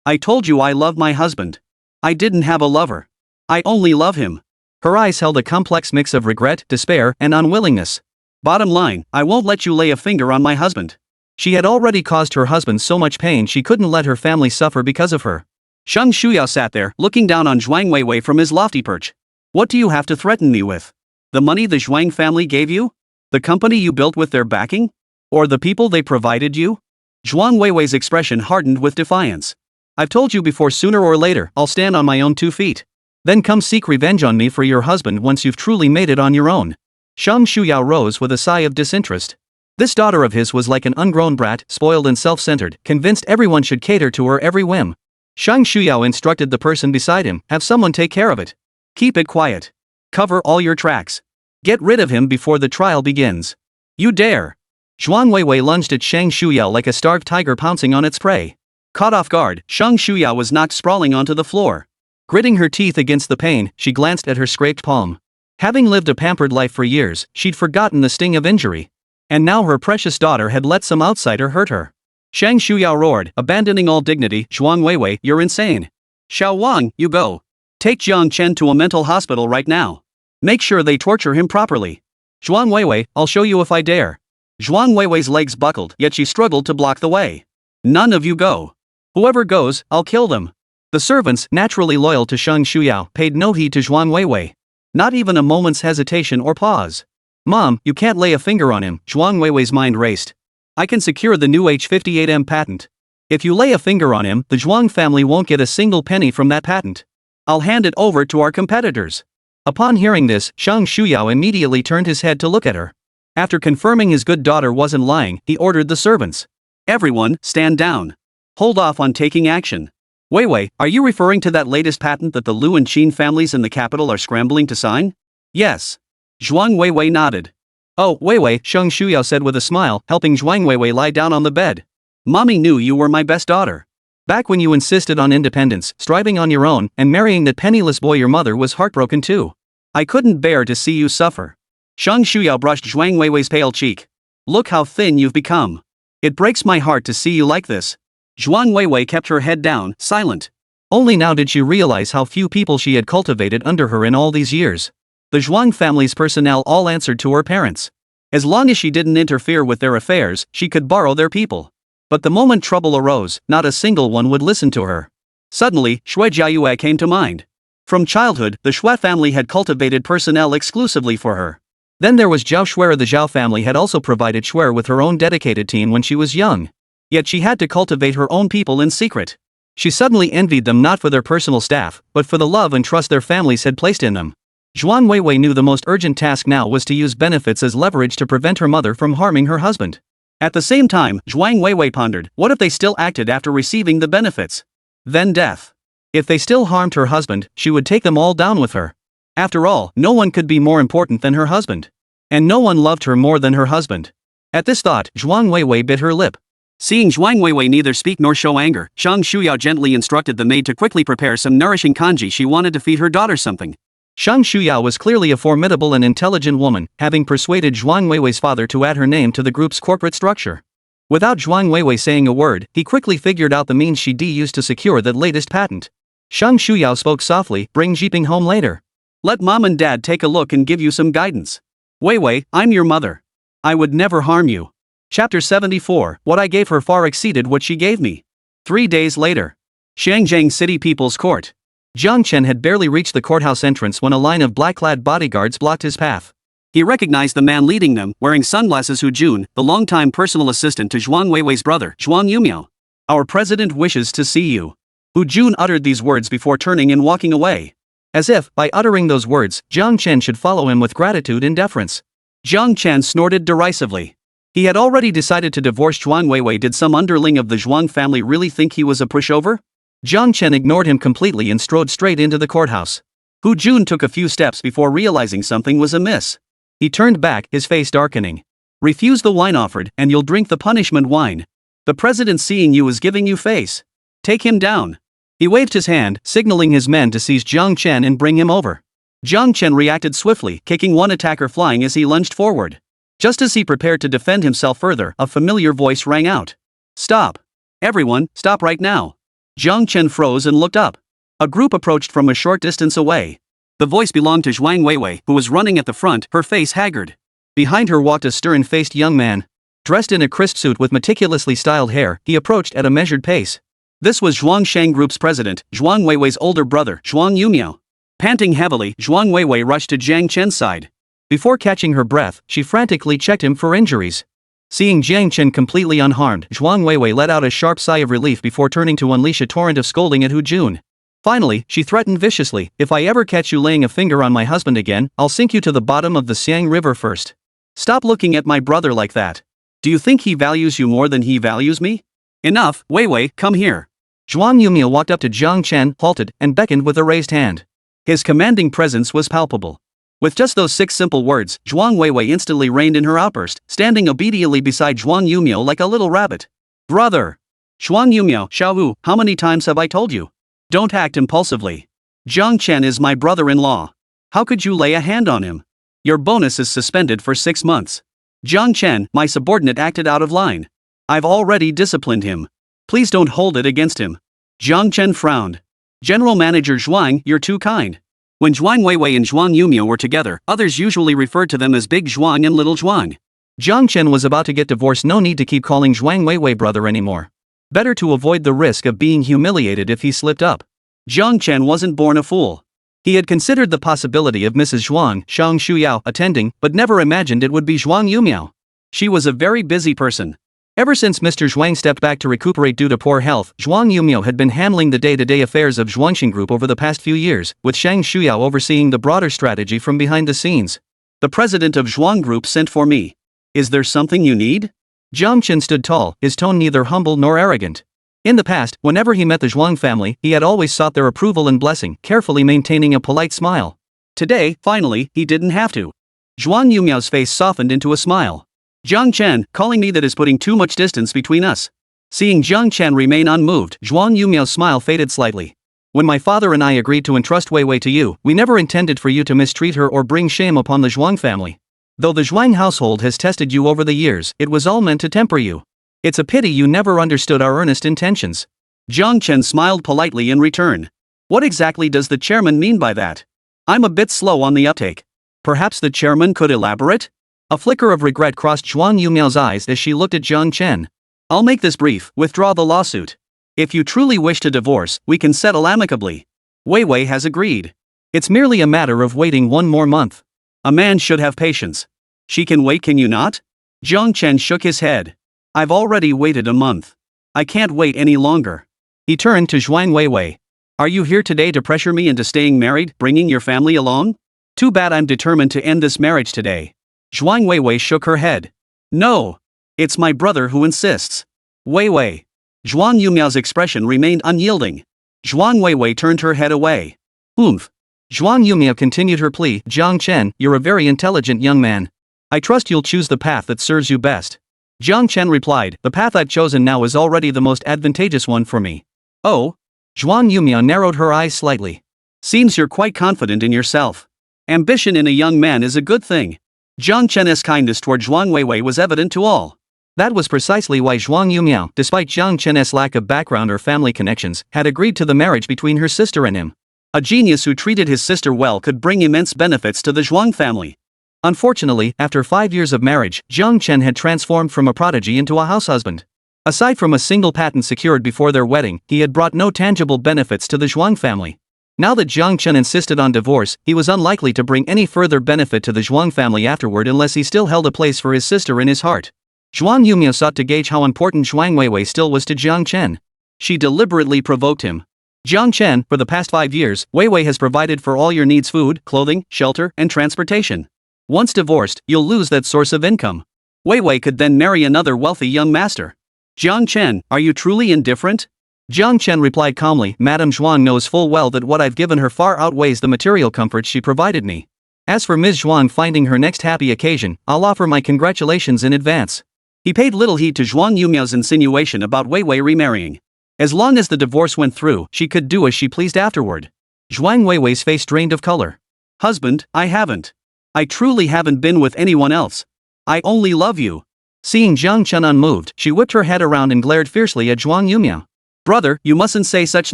I told you I love my husband. I didn't have a lover. I only love him. Her eyes held a complex mix of regret, despair, and unwillingness. Bottom line, I won't let you lay a finger on my husband. She had already caused her husband so much pain she couldn't let her family suffer because of her. Shang Shuyao sat there, looking down on Zhuang Weiwei from his lofty perch. What do you have to threaten me with? The money the Zhuang family gave you? The company you built with their backing? Or the people they provided you? Zhuang Weiwei's expression hardened with defiance. I've told you before, sooner or later, I'll stand on my own 2 feet. Then come seek revenge on me for your husband once you've truly made it on your own. Shang Shuyao rose with a sigh of disinterest. This daughter of his was like an ungrown brat, spoiled and self-centered, convinced everyone should cater to her every whim. Shang Shuyao instructed the person beside him, have someone take care of it. Keep it quiet. Cover all your tracks. Get rid of him before the trial begins. You dare. Zhuang Weiwei lunged at Shang Shuyao like a starved tiger pouncing on its prey. Caught off guard, Shang Shuyao was knocked sprawling onto the floor. Gritting her teeth against the pain, she glanced at her scraped palm. Having lived a pampered life for years, she'd forgotten the sting of injury. And now her precious daughter had let some outsider hurt her. Shang Shuyao roared, abandoning all dignity, Zhuang Weiwei, you're insane. Xiao Wang, you go. Take Jiang Chen to a mental hospital right now. Make sure they torture him properly. Zhuang Weiwei, I'll show you if I dare. Zhuang Weiwei's legs buckled, yet she struggled to block the way. None of you go. Whoever goes, I'll kill them. The servants, naturally loyal to Shang Shuyao, paid no heed to Zhuang Weiwei. Not even a moment's hesitation or pause. Mom, you can't lay a finger on him, Zhuang Weiwei's mind raced. I can secure the new H58M patent. If you lay a finger on him, the Zhuang family won't get a single penny from that patent. I'll hand it over to our competitors. Upon hearing this, Shang Shuyao immediately turned his head to look at her. After confirming his good daughter wasn't lying, he ordered the servants. Everyone, stand down. Hold off on taking action. Weiwei, are you referring to that latest patent that the Lu and Qin families in the capital are scrambling to sign? Yes. Zhuang Weiwei nodded. Oh, Weiwei, Shang Shuyao said with a smile, helping Zhuang Weiwei lie down on the bed. Mommy knew you were my best daughter. Back when you insisted on independence, striving on your own, and marrying that penniless boy, your mother was heartbroken too. I couldn't bear to see you suffer. Shang Shuyao brushed Zhuang Weiwei's pale cheek. Look how thin you've become. It breaks my heart to see you like this. Zhuang Weiwei kept her head down, silent. Only now did she realize how few people she had cultivated under her in all these years. The Zhuang family's personnel all answered to her parents. As long as she didn't interfere with their affairs, she could borrow their people. But the moment trouble arose, not a single one would listen to her. Suddenly, Shui Jiayue came to mind. From childhood, the Shui family had cultivated personnel exclusively for her. Then there was Zhao Shuer. The Zhao family had also provided Shuer with her own dedicated team when she was young. Yet she had to cultivate her own people in secret. She suddenly envied them not for their personal staff, but for the love and trust their families had placed in them. Zhuang Weiwei knew the most urgent task now was to use benefits as leverage to prevent her mother from harming her husband. At the same time, Zhuang Weiwei pondered, what if they still acted after receiving the benefits? Then death. If they still harmed her husband, she would take them all down with her. After all, no one could be more important than her husband. And no one loved her more than her husband. At this thought, Zhuang Weiwei bit her lip. Seeing Zhuang Weiwei neither speak nor show anger, Shang Shuyao gently instructed the maid to quickly prepare some nourishing kanji. She wanted to feed her daughter something. Shang Shuyao was clearly a formidable and intelligent woman, having persuaded Zhuang Weiwei's father to add her name to the group's corporate structure. Without Zhuang Weiwei saying a word, he quickly figured out the means she'd used to secure that latest patent. Shang Shuyao spoke softly, bring Jeeping home later. Let mom and dad take a look and give you some guidance. Weiwei, I'm your mother. I would never harm you. Chapter 74, what I gave her far exceeded what she gave me. 3 days later. Shangjiang City People's Court. Jiang Chen had barely reached the courthouse entrance when a line of black-clad bodyguards blocked his path. He recognized the man leading them, wearing sunglasses, Hu Jun, the longtime personal assistant to Zhuang Weiwei's brother, Zhuang Yumiao. Our president wishes to see you. Hu Jun uttered these words before turning and walking away. As if, by uttering those words, Jiang Chen should follow him with gratitude and deference. Jiang Chen snorted derisively. He had already decided to divorce Zhuang Weiwei. Did some underling of the Zhuang family really think he was a pushover? Jiang Chen ignored him completely and strode straight into the courthouse. Hu Jun took a few steps before realizing something was amiss. He turned back, his face darkening. Refuse the wine offered, and you'll drink the punishment wine. The president seeing you is giving you face. Take him down. He waved his hand, signaling his men to seize Jiang Chen and bring him over. Jiang Chen reacted swiftly, kicking one attacker flying as he lunged forward. Just as he prepared to defend himself further, a familiar voice rang out. Stop. Everyone, stop right now. Jiang Chen froze and looked up. A group approached from a short distance away. The voice belonged to Zhuang Weiwei, who was running at the front, her face haggard. Behind her walked a stern-faced young man. Dressed in a crisp suit with meticulously styled hair, he approached at a measured pace. This was Zhuang Shang Group's president, Zhuang Weiwei's older brother, Zhuang Yumiao. Panting heavily, Zhuang Weiwei rushed to Jiang Chen's side. Before catching her breath, she frantically checked him for injuries. Seeing Jiang Chen completely unharmed, Zhuang Weiwei let out a sharp sigh of relief before turning to unleash a torrent of scolding at Hu Jun. Finally, she threatened viciously, if I ever catch you laying a finger on my husband again, I'll sink you to the bottom of the Xiang River first. Stop looking at my brother like that. Do you think he values you more than he values me? Enough, Weiwei, come here. Zhuang Yumiao walked up to Jiang Chen, halted, and beckoned with a raised hand. His commanding presence was palpable. With just those 6 simple words, Zhuang Weiwei instantly reined in her outburst, standing obediently beside Zhuang Yumiao like a little rabbit. Brother! Zhuang Yumiao, Xiaowu, how many times have I told you? Don't act impulsively. Jiang Chen is my brother-in-law. How could you lay a hand on him? Your bonus is suspended for 6 months. Jiang Chen, my subordinate, acted out of line. I've already disciplined him. Please don't hold it against him. Jiang Chen frowned. General Manager Zhuang, you're too kind. When Zhuang Weiwei and Zhuang Yumiao were together, others usually referred to them as Big Zhuang and Little Zhuang. Jiang Chen was about to get divorced, no need to keep calling Zhuang Weiwei brother anymore. Better to avoid the risk of being humiliated if he slipped up. Jiang Chen wasn't born a fool. He had considered the possibility of Mrs. Zhuang, Shang Shuyao, attending, but never imagined it would be Zhuang Yumiao. She was a very busy person. Ever since Mr. Zhuang stepped back to recuperate due to poor health, Zhuang Yumiao had been handling the day-to-day affairs of Zhuangxing Group over the past few years, with Shang Shuyao overseeing the broader strategy from behind the scenes. The president of Zhuang Group sent for me. Is there something you need? Jiang Chen stood tall, his tone neither humble nor arrogant. In the past, whenever he met the Zhuang family, he had always sought their approval and blessing, carefully maintaining a polite smile. Today, finally, he didn't have to. Zhuang Yumiao's face softened into a smile. Jiang Chen, calling me that is putting too much distance between us. Seeing Jiang Chen remain unmoved, Zhuang Yumiao's smile faded slightly. When my father and I agreed to entrust Weiwei to you, we never intended for you to mistreat her or bring shame upon the Zhuang family. Though the Zhuang household has tested you over the years, it was all meant to temper you. It's a pity you never understood our earnest intentions. Jiang Chen smiled politely in return. What exactly does the chairman mean by that? I'm a bit slow on the uptake. Perhaps the chairman could elaborate? A flicker of regret crossed Zhuang Yumiao's eyes as she looked at Jiang Chen. I'll make this brief, withdraw the lawsuit. If you truly wish to divorce, we can settle amicably. Weiwei has agreed. It's merely a matter of waiting 1 more month. A man should have patience. She can wait, can you not? Jiang Chen shook his head. I've already waited a month. I can't wait any longer. He turned to Zhuang Weiwei. Are you here today to pressure me into staying married, bringing your family along? Too bad, I'm determined to end this marriage today. Zhuang Weiwei shook her head. No. It's my brother who insists. Weiwei. Zhuang Yumiao's expression remained unyielding. Zhuang Weiwei turned her head away. Oomph. Zhuang Yumiao continued her plea. Jiang Chen, you're a very intelligent young man. I trust you'll choose the path that serves you best. Jiang Chen replied, the path I've chosen now is already the most advantageous one for me. Oh? Zhuang Yumiao narrowed her eyes slightly. Seems you're quite confident in yourself. Ambition in a young man is a good thing. Jiang Chen's kindness toward Zhuang Weiwei was evident to all. That was precisely why Zhuang Yumiao, despite Jiang Chen's lack of background or family connections, had agreed to the marriage between her sister and him. A genius who treated his sister well could bring immense benefits to the Zhuang family. Unfortunately, after 5 years of marriage, Jiang Chen had transformed from a prodigy into a house husband. Aside from a single patent secured before their wedding, he had brought no tangible benefits to the Zhuang family. Now that Jiang Chen insisted on divorce, he was unlikely to bring any further benefit to the Zhuang family afterward unless he still held a place for his sister in his heart. Zhuang Yumiao sought to gauge how important Zhuang Weiwei still was to Jiang Chen. She deliberately provoked him. Jiang Chen, for the past 5 years, Weiwei has provided for all your needs: food, clothing, shelter, and transportation. Once divorced, you'll lose that source of income. Weiwei could then marry another wealthy young master. Jiang Chen, are you truly indifferent? Jiang Chen replied calmly, Madame Zhuang knows full well that what I've given her far outweighs the material comforts she provided me. As for Ms. Zhuang finding her next happy occasion, I'll offer my congratulations in advance. He paid little heed to Zhuang Yumiao's insinuation about Weiwei remarrying. As long as the divorce went through, she could do as she pleased afterward. Zhuang Weiwei's face drained of color. Husband, I haven't. I truly haven't been with anyone else. I only love you. Seeing Jiang Chen unmoved, she whipped her head around and glared fiercely at Zhuang Yumiao. Brother, you mustn't say such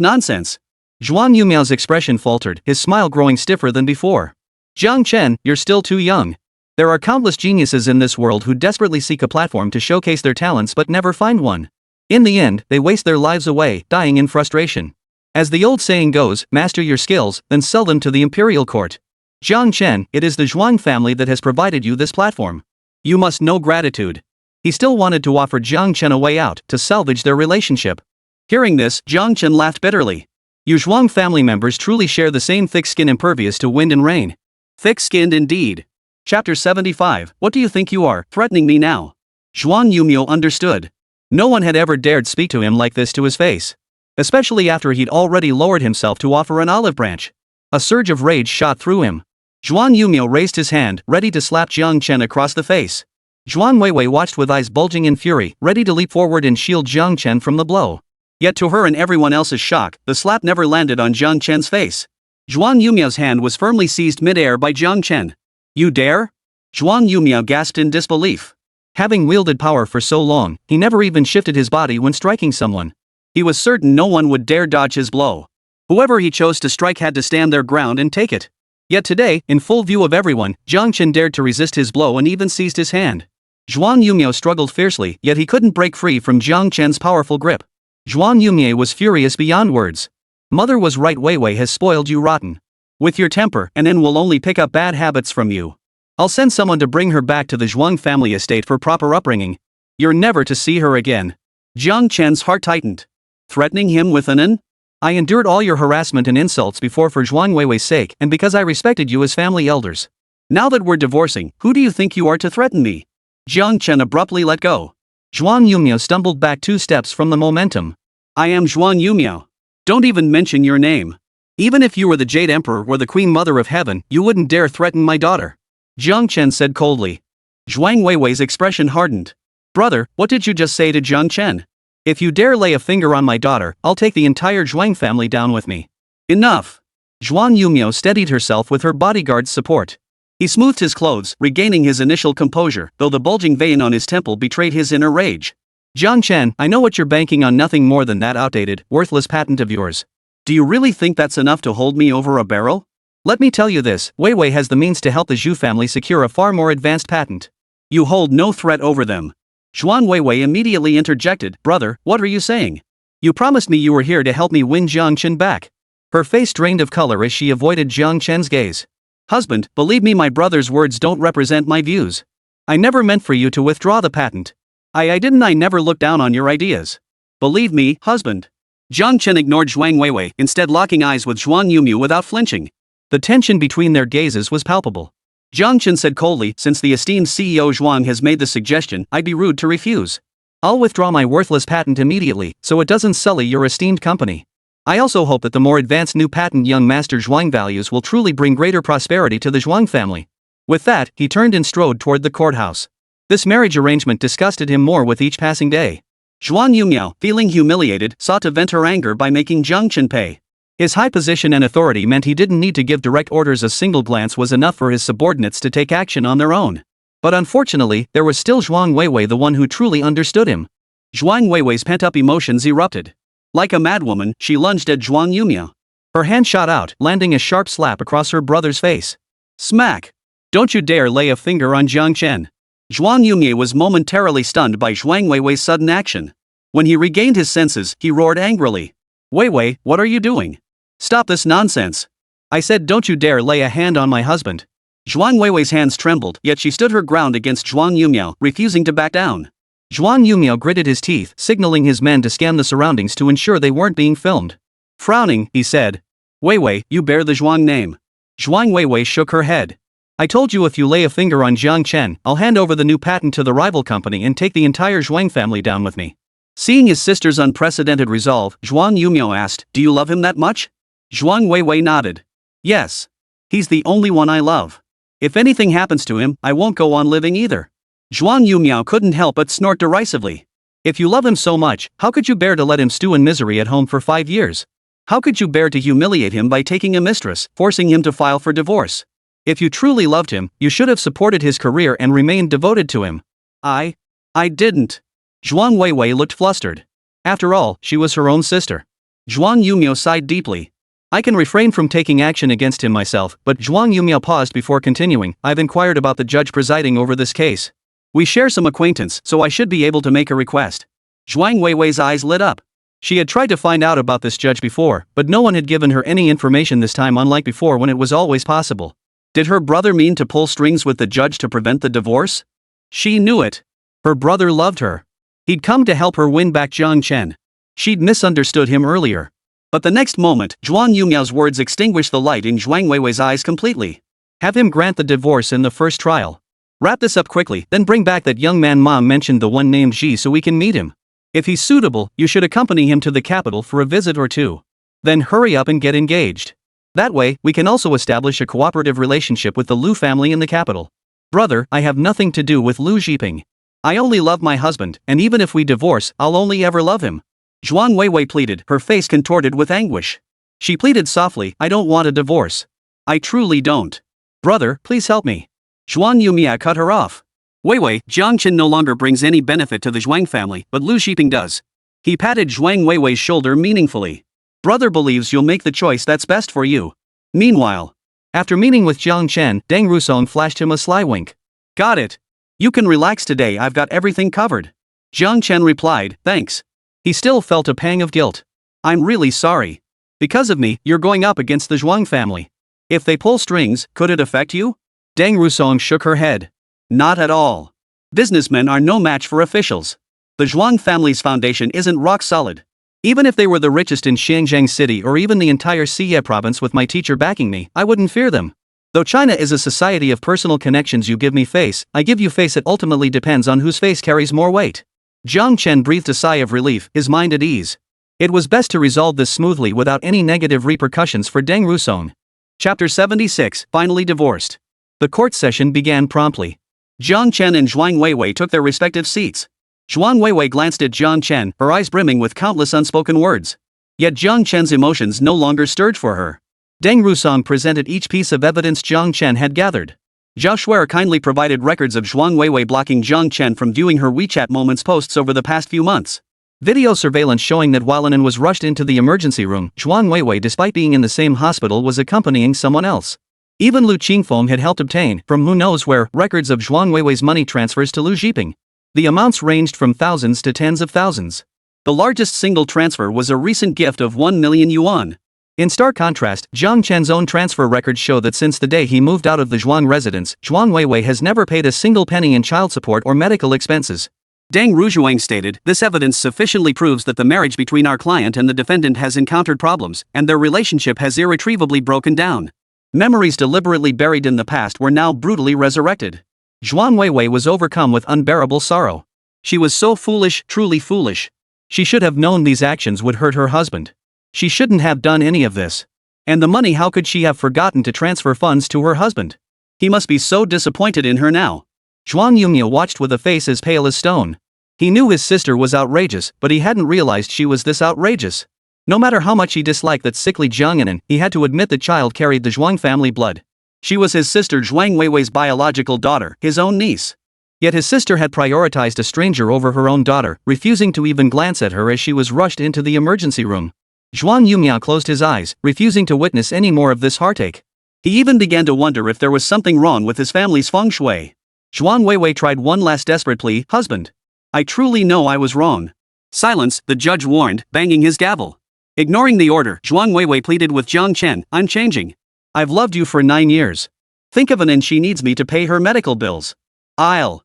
nonsense. Zhuang Yumiao's expression faltered, his smile growing stiffer than before. Jiang Chen, you're still too young. There are countless geniuses in this world who desperately seek a platform to showcase their talents but never find one. In the end, they waste their lives away, dying in frustration. As the old saying goes, master your skills, then sell them to the imperial court. Jiang Chen, it is the Zhuang family that has provided you this platform. You must know gratitude. He still wanted to offer Jiang Chen a way out, to salvage their relationship. Hearing this, Jiang Chen laughed bitterly. You Zhuang family members truly share the same thick skin impervious to wind and rain. Thick-skinned indeed. Chapter 75, What do you think you are, threatening me now? Zhuang Yumiao understood. No one had ever dared speak to him like this to his face. Especially after he'd already lowered himself to offer an olive branch. A surge of rage shot through him. Zhuang Yumiao raised his hand, ready to slap Jiang Chen across the face. Zhuang Weiwei watched with eyes bulging in fury, ready to leap forward and shield Jiang Chen from the blow. Yet to her and everyone else's shock, the slap never landed on Jiang Chen's face. Zhuang Yumiao's hand was firmly seized mid-air by Jiang Chen. You dare? Zhuang Yumiao gasped in disbelief. Having wielded power for so long, he never even shifted his body when striking someone. He was certain no one would dare dodge his blow. Whoever he chose to strike had to stand their ground and take it. Yet today, in full view of everyone, Jiang Chen dared to resist his blow and even seized his hand. Zhuang Yumiao struggled fiercely, yet he couldn't break free from Jiang Chen's powerful grip. Zhuang Yumiao was furious beyond words. Mother was right, Weiwei has spoiled you rotten. With your temper, and then will only pick up bad habits from you. I'll send someone to bring her back to the Zhuang family estate for proper upbringing. You're never to see her again. Jiang Chen's heart tightened. Threatening him with an I endured all your harassment and insults before for Zhuang Weiwei's sake and because I respected you as family elders. Now that we're divorcing, who do you think you are to threaten me? Jiang Chen abruptly let go. Zhuang Yumiao stumbled back 2 steps from the momentum. I am Zhuang Yumiao. Don't even mention your name. Even if you were the Jade Emperor or the Queen Mother of Heaven, you wouldn't dare threaten my daughter. Jiang Chen said coldly. Zhuang Weiwei's expression hardened. Brother, what did you just say to Jiang Chen? If you dare lay a finger on my daughter, I'll take the entire Zhuang family down with me. Enough. Zhuang Yumiao steadied herself with her bodyguard's support. He smoothed his clothes, regaining his initial composure, though the bulging vein on his temple betrayed his inner rage. Jiang Chen, I know what you're banking on, nothing more than that outdated, worthless patent of yours. Do you really think that's enough to hold me over a barrel? Let me tell you this, Weiwei has the means to help the Zhu family secure a far more advanced patent. You hold no threat over them. Zhuang Weiwei immediately interjected, Brother, what are you saying? You promised me you were here to help me win Jiang Chen back. Her face drained of color as she avoided Jiang Chen's gaze. Husband, believe me, my brother's words don't represent my views. I never meant for you to withdraw the patent. I never looked down on your ideas. Believe me, husband. Jiang Chen ignored Zhuang Weiwei, instead locking eyes with Zhuang Yumiao without flinching. The tension between their gazes was palpable. Jiang Chen said coldly, since the esteemed CEO Zhuang has made the suggestion, I'd be rude to refuse. I'll withdraw my worthless patent immediately, so it doesn't sully your esteemed company. I also hope that the more advanced new patent young Master Zhuang values will truly bring greater prosperity to the Zhuang family. With that, he turned and strode toward the courthouse. This marriage arrangement disgusted him more with each passing day. Zhuang Yumiao, feeling humiliated, sought to vent her anger by making Jiang Chen pay. His high position and authority meant he didn't need to give direct orders. A single glance was enough for his subordinates to take action on their own. But unfortunately, there was still Zhuang Weiwei, the one who truly understood him. Zhuang Weiwei's pent-up emotions erupted. Like a madwoman, she lunged at Zhuang Yumia. Her hand shot out, landing a sharp slap across her brother's face. Smack! Don't you dare lay a finger on Jiang Chen. Zhuang Yumia was momentarily stunned by Zhuang Weiwei's sudden action. When he regained his senses, he roared angrily. Weiwei, what are you doing? Stop this nonsense. I said don't you dare lay a hand on my husband. Zhuang Weiwei's hands trembled, yet she stood her ground against Zhuang Yumiao, refusing to back down. Zhuang Yumiao gritted his teeth, signaling his men to scan the surroundings to ensure they weren't being filmed. Frowning, he said, Weiwei, you bear the Zhuang name. Zhuang Weiwei shook her head. I told you if you lay a finger on Jiang Chen, I'll hand over the new patent to the rival company and take the entire Zhuang family down with me. Seeing his sister's unprecedented resolve, Zhuang Yumiao asked, do you love him that much? Zhuang Weiwei nodded. Yes. He's the only one I love. If anything happens to him, I won't go on living either. Zhuang Yumiao couldn't help but snort derisively. If you love him so much, how could you bear to let him stew in misery at home for 5 years? How could you bear to humiliate him by taking a mistress, forcing him to file for divorce? If you truly loved him, you should have supported his career and remained devoted to him. I didn't. Zhuang Weiwei looked flustered. After all, she was her own sister. Zhuang Yumiao sighed deeply. I can refrain from taking action against him myself, but Zhuang Yumiao paused before continuing. I've inquired about the judge presiding over this case. We share some acquaintance, so I should be able to make a request. Zhuang Weiwei's eyes lit up. She had tried to find out about this judge before, but no one had given her any information this time, unlike before when it was always possible. Did her brother mean to pull strings with the judge to prevent the divorce? She knew it. Her brother loved her. He'd come to help her win back Jiang Chen. She'd misunderstood him earlier. But the next moment, Zhuang Yumiao's words extinguished the light in Zhuang Weiwei's eyes completely. Have him grant the divorce in the first trial. Wrap this up quickly, then bring back that young man Mom mentioned, the one named Ji, so we can meet him. If he's suitable, you should accompany him to the capital for a visit or two. Then hurry up and get engaged. That way, we can also establish a cooperative relationship with the Lu family in the capital. Brother, I have nothing to do with Lu Zhiping. I only love my husband, and even if we divorce, I'll only ever love him. Zhuang Weiwei pleaded, her face contorted with anguish. She pleaded softly, I don't want a divorce. I truly don't. Brother, please help me. Zhuang Yumia cut her off. Weiwei, Jiang Chen no longer brings any benefit to the Zhuang family, but Lu Zhiping does. He patted Zhuang Weiwei's shoulder meaningfully. Brother believes you'll make the choice that's best for you. Meanwhile, after meeting with Jiang Chen, Deng Rusong flashed him a sly wink. Got it. You can relax today, I've got everything covered. Jiang Chen replied, thanks. He still felt a pang of guilt. I'm really sorry. Because of me, you're going up against the Zhuang family. If they pull strings, could it affect you? Deng Rusong shook her head. Not at all. Businessmen are no match for officials. The Zhuang family's foundation isn't rock solid. Even if they were the richest in Xianjiang City or even the entire Xie province with my teacher backing me, I wouldn't fear them. Though China is a society of personal connections, you give me face, I give you face. It ultimately depends on whose face carries more weight. Jiang Chen breathed a sigh of relief, his mind at ease. It was best to resolve this smoothly without any negative repercussions for Deng Rusong. Chapter 76, Finally Divorced. The court session began promptly. Jiang Chen and Zhuang Weiwei took their respective seats. Zhuang Weiwei glanced at Jiang Chen, her eyes brimming with countless unspoken words. Yet Jiang Chen's emotions no longer stirred for her. Deng Rusong presented each piece of evidence Jiang Chen had gathered. Zhao Shuer kindly provided records of Zhuang Weiwei blocking Jiang Chen from viewing her WeChat Moments posts over the past few months. Video surveillance showing that while Anan was rushed into the emergency room, Zhuang Weiwei, despite being in the same hospital, was accompanying someone else. Even Lu Qingfeng had helped obtain, from who knows where, records of Zhuang Weiwei's money transfers to Lu Zhiping. The amounts ranged from thousands to tens of thousands. The largest single transfer was a recent gift of 1 million yuan. In stark contrast, Jiang Chen's own transfer records show that since the day he moved out of the Zhuang residence, Zhuang Weiwei has never paid a single penny in child support or medical expenses. Deng Rujuang stated, this evidence sufficiently proves that the marriage between our client and the defendant has encountered problems, and their relationship has irretrievably broken down. Memories deliberately buried in the past were now brutally resurrected. Zhuang Weiwei was overcome with unbearable sorrow. She was so foolish, truly foolish. She should have known these actions would hurt her husband. She shouldn't have done any of this. And the money, how could she have forgotten to transfer funds to her husband? He must be so disappointed in her now. Zhuang Yumia watched with a face as pale as stone. He knew his sister was outrageous, but he hadn't realized she was this outrageous. No matter how much he disliked that sickly Jiang Yanan, he had to admit the child carried the Zhuang family blood. She was his sister Zhuang Weiwei's biological daughter, his own niece. Yet his sister had prioritized a stranger over her own daughter, refusing to even glance at her as she was rushed into the emergency room. Zhuang Yumiao closed his eyes, refusing to witness any more of this heartache. He even began to wonder if there was something wrong with his family's feng shui. Zhuang Weiwei tried one last desperate plea, "Husband, I truly know I was wrong." "Silence," the judge warned, banging his gavel. Ignoring the order, Zhuang Weiwei pleaded with Jiang Chen, "I'm changing. I've loved you for 9 years. Think of it, and she needs me to pay her medical bills. I'll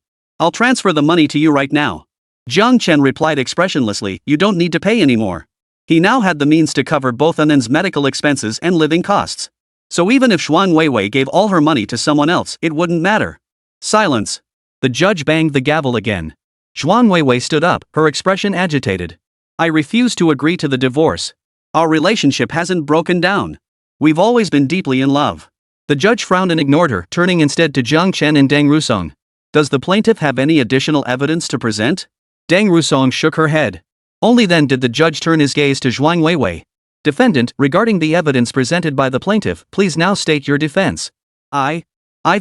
transfer the money to you right now." Jiang Chen replied expressionlessly, "You don't need to pay anymore." He now had the means to cover both Anan's medical expenses and living costs. So even if Zhuang Weiwei gave all her money to someone else, it wouldn't matter. "Silence." The judge banged the gavel again. Zhuang Weiwei stood up, her expression agitated. "I refuse to agree to the divorce. Our relationship hasn't broken down. We've always been deeply in love." The judge frowned and ignored her, turning instead to Jiang Chen and Deng Rusong. "Does the plaintiff have any additional evidence to present?" Deng Rusong shook her head. Only then did the judge turn his gaze to Zhuang Weiwei. "Defendant, regarding the evidence presented by the plaintiff, please now state your defense." I've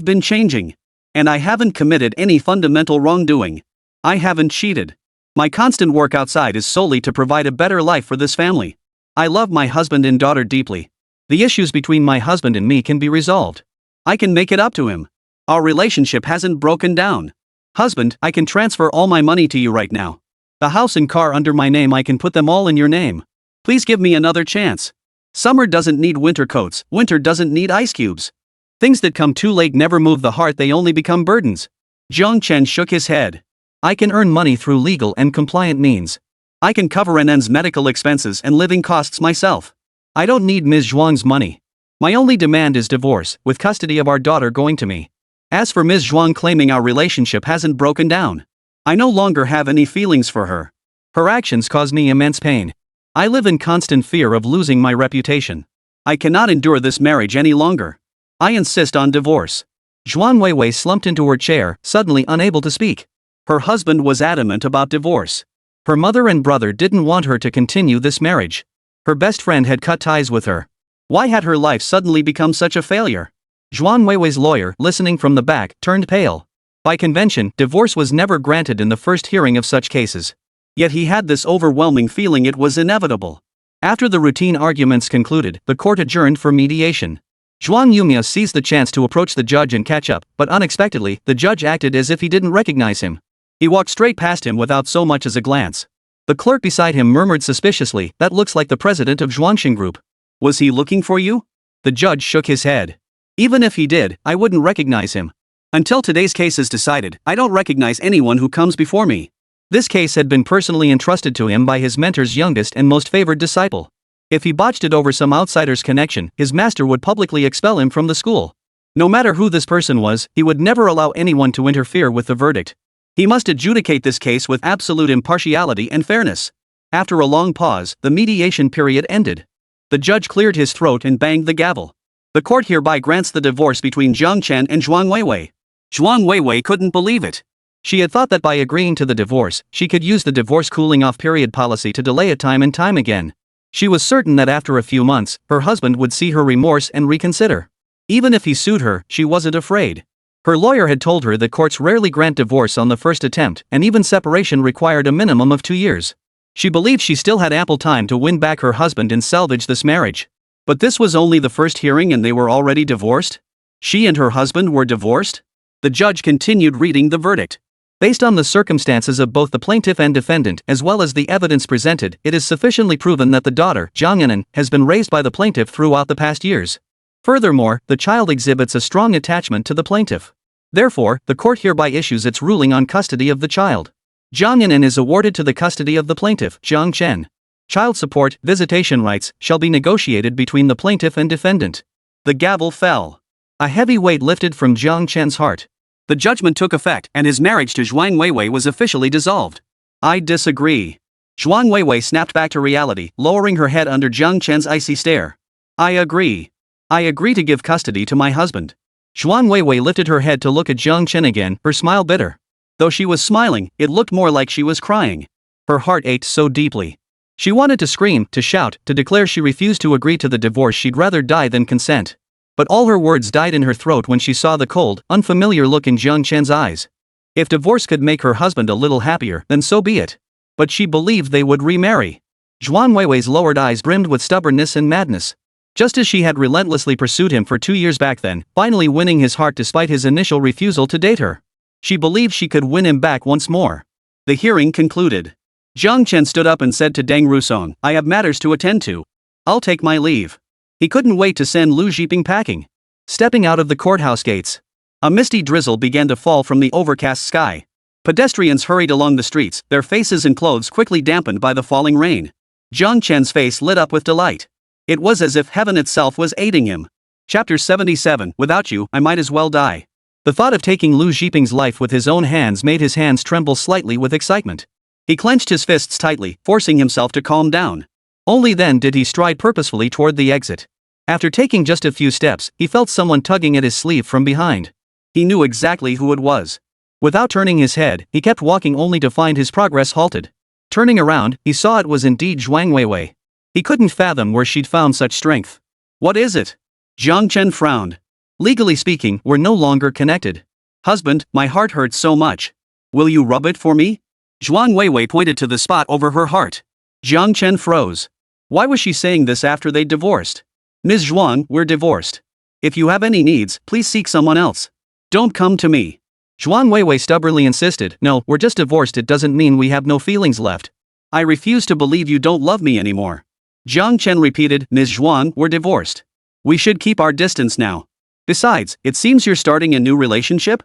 been changing. And I haven't committed any fundamental wrongdoing. I haven't cheated. My constant work outside is solely to provide a better life for this family. I love my husband and daughter deeply. The issues between my husband and me can be resolved. I can make it up to him. Our relationship hasn't broken down. Husband, I can transfer all my money to you right now. The house and car under my name, I can put them all in your name. Please give me another chance. Summer doesn't need winter coats, winter doesn't need ice cubes. Things that come too late never move the heart, they only become burdens." Jiang Chen shook his head. "I can earn money through legal and compliant means. I can cover Anan's medical expenses and living costs myself. I don't need Ms. Zhuang's money. My only demand is divorce, with custody of our daughter going to me. As for Ms. Zhuang claiming our relationship hasn't broken down, I no longer have any feelings for her. Her actions cause me immense pain. I live in constant fear of losing my reputation. I cannot endure this marriage any longer. I insist on divorce." Zhuang Weiwei slumped into her chair, suddenly unable to speak. Her husband was adamant about divorce. Her mother and brother didn't want her to continue this marriage. Her best friend had cut ties with her. Why had her life suddenly become such a failure? Zhuang Weiwei's lawyer, listening from the back, turned pale. By convention, divorce was never granted in the first hearing of such cases. Yet he had this overwhelming feeling it was inevitable. After the routine arguments concluded, the court adjourned for mediation. Zhuang Yumia seized the chance to approach the judge and catch up, but unexpectedly, the judge acted as if he didn't recognize him. He walked straight past him without so much as a glance. The clerk beside him murmured suspiciously, "That looks like the president of Zhuangxing Group. Was he looking for you?" The judge shook his head. "Even if he did, I wouldn't recognize him. Until today's case is decided, I don't recognize anyone who comes before me." This case had been personally entrusted to him by his mentor's youngest and most favored disciple. If he botched it over some outsider's connection, his master would publicly expel him from the school. No matter who this person was, he would never allow anyone to interfere with the verdict. He must adjudicate this case with absolute impartiality and fairness. After a long pause, the mediation period ended. The judge cleared his throat and banged the gavel. "The court hereby grants the divorce between Jiang Chen and Zhuang Weiwei." Zhuang Weiwei couldn't believe it. She had thought that by agreeing to the divorce, she could use the divorce cooling-off period policy to delay it time and time again. She was certain that after a few months, her husband would see her remorse and reconsider. Even if he sued her, she wasn't afraid. Her lawyer had told her that courts rarely grant divorce on the first attempt, and even separation required a minimum of 2 years. She believed she still had ample time to win back her husband and salvage this marriage. But this was only the first hearing and they were already divorced? She and her husband were divorced? The judge continued reading the verdict. Based on the circumstances of both the plaintiff and defendant, as well as the evidence presented, it is sufficiently proven that the daughter, Jiang Yanan, has been raised by the plaintiff throughout the past years. Furthermore, the child exhibits a strong attachment to the plaintiff. Therefore, the court hereby issues its ruling on custody of the child. Jiang Yanan is awarded to the custody of the plaintiff, Jiang Chen. Child support, visitation rights, shall be negotiated between the plaintiff and defendant. The gavel fell. A heavy weight lifted from Jiang Chen's heart. The judgment took effect, and his marriage to Zhuang Weiwei was officially dissolved. "I disagree." Zhuang Weiwei snapped back to reality, lowering her head under Jiang Chen's icy stare. "I agree. I agree to give custody to my husband." Zhuang Weiwei lifted her head to look at Jiang Chen again, her smile bitter. Though she was smiling, it looked more like she was crying. Her heart ached so deeply. She wanted to scream, to shout, to declare she refused to agree to the divorce. She'd rather die than consent. But all her words died in her throat when she saw the cold, unfamiliar look in Jiang Chen's eyes. If divorce could make her husband a little happier, then so be it. But she believed they would remarry. Zhuan Weiwei's lowered eyes brimmed with stubbornness and madness. Just as she had relentlessly pursued him for 2 years back then, finally winning his heart despite his initial refusal to date her. She believed she could win him back once more. The hearing concluded. Jiang Chen stood up and said to Deng Rusong, "I have matters to attend to. I'll take my leave." He couldn't wait to send Lu Zhiping packing. Stepping out of the courthouse gates, a misty drizzle began to fall from the overcast sky. Pedestrians hurried along the streets, their faces and clothes quickly dampened by the falling rain. Jiang Chen's face lit up with delight. It was as if heaven itself was aiding him. Chapter 77. Without you, I might as well die. The thought of taking Lu Zhiping's life with his own hands made his hands tremble slightly with excitement. He clenched his fists tightly, forcing himself to calm down. Only then did he stride purposefully toward the exit. After taking just a few steps, he felt someone tugging at his sleeve from behind. He knew exactly who it was. Without turning his head, he kept walking only to find his progress halted. Turning around, he saw it was indeed Zhuang Weiwei. He couldn't fathom where she'd found such strength. "What is it?" Jiang Chen frowned. "Legally speaking, we're no longer connected. Husband, my heart hurts so much. Will you rub it for me?" Zhuang Weiwei pointed to the spot over her heart. Jiang Chen froze. Why was she saying this after they'd divorced? "Ms. Zhuang, we're divorced. If you have any needs, please seek someone else. Don't come to me." Zhuang Weiwei stubbornly insisted, "No, we're just divorced. It doesn't mean we have no feelings left. I refuse to believe you don't love me anymore." Jiang Chen repeated, "Ms. Zhuang, we're divorced. We should keep our distance now. Besides, it seems you're starting a new relationship?"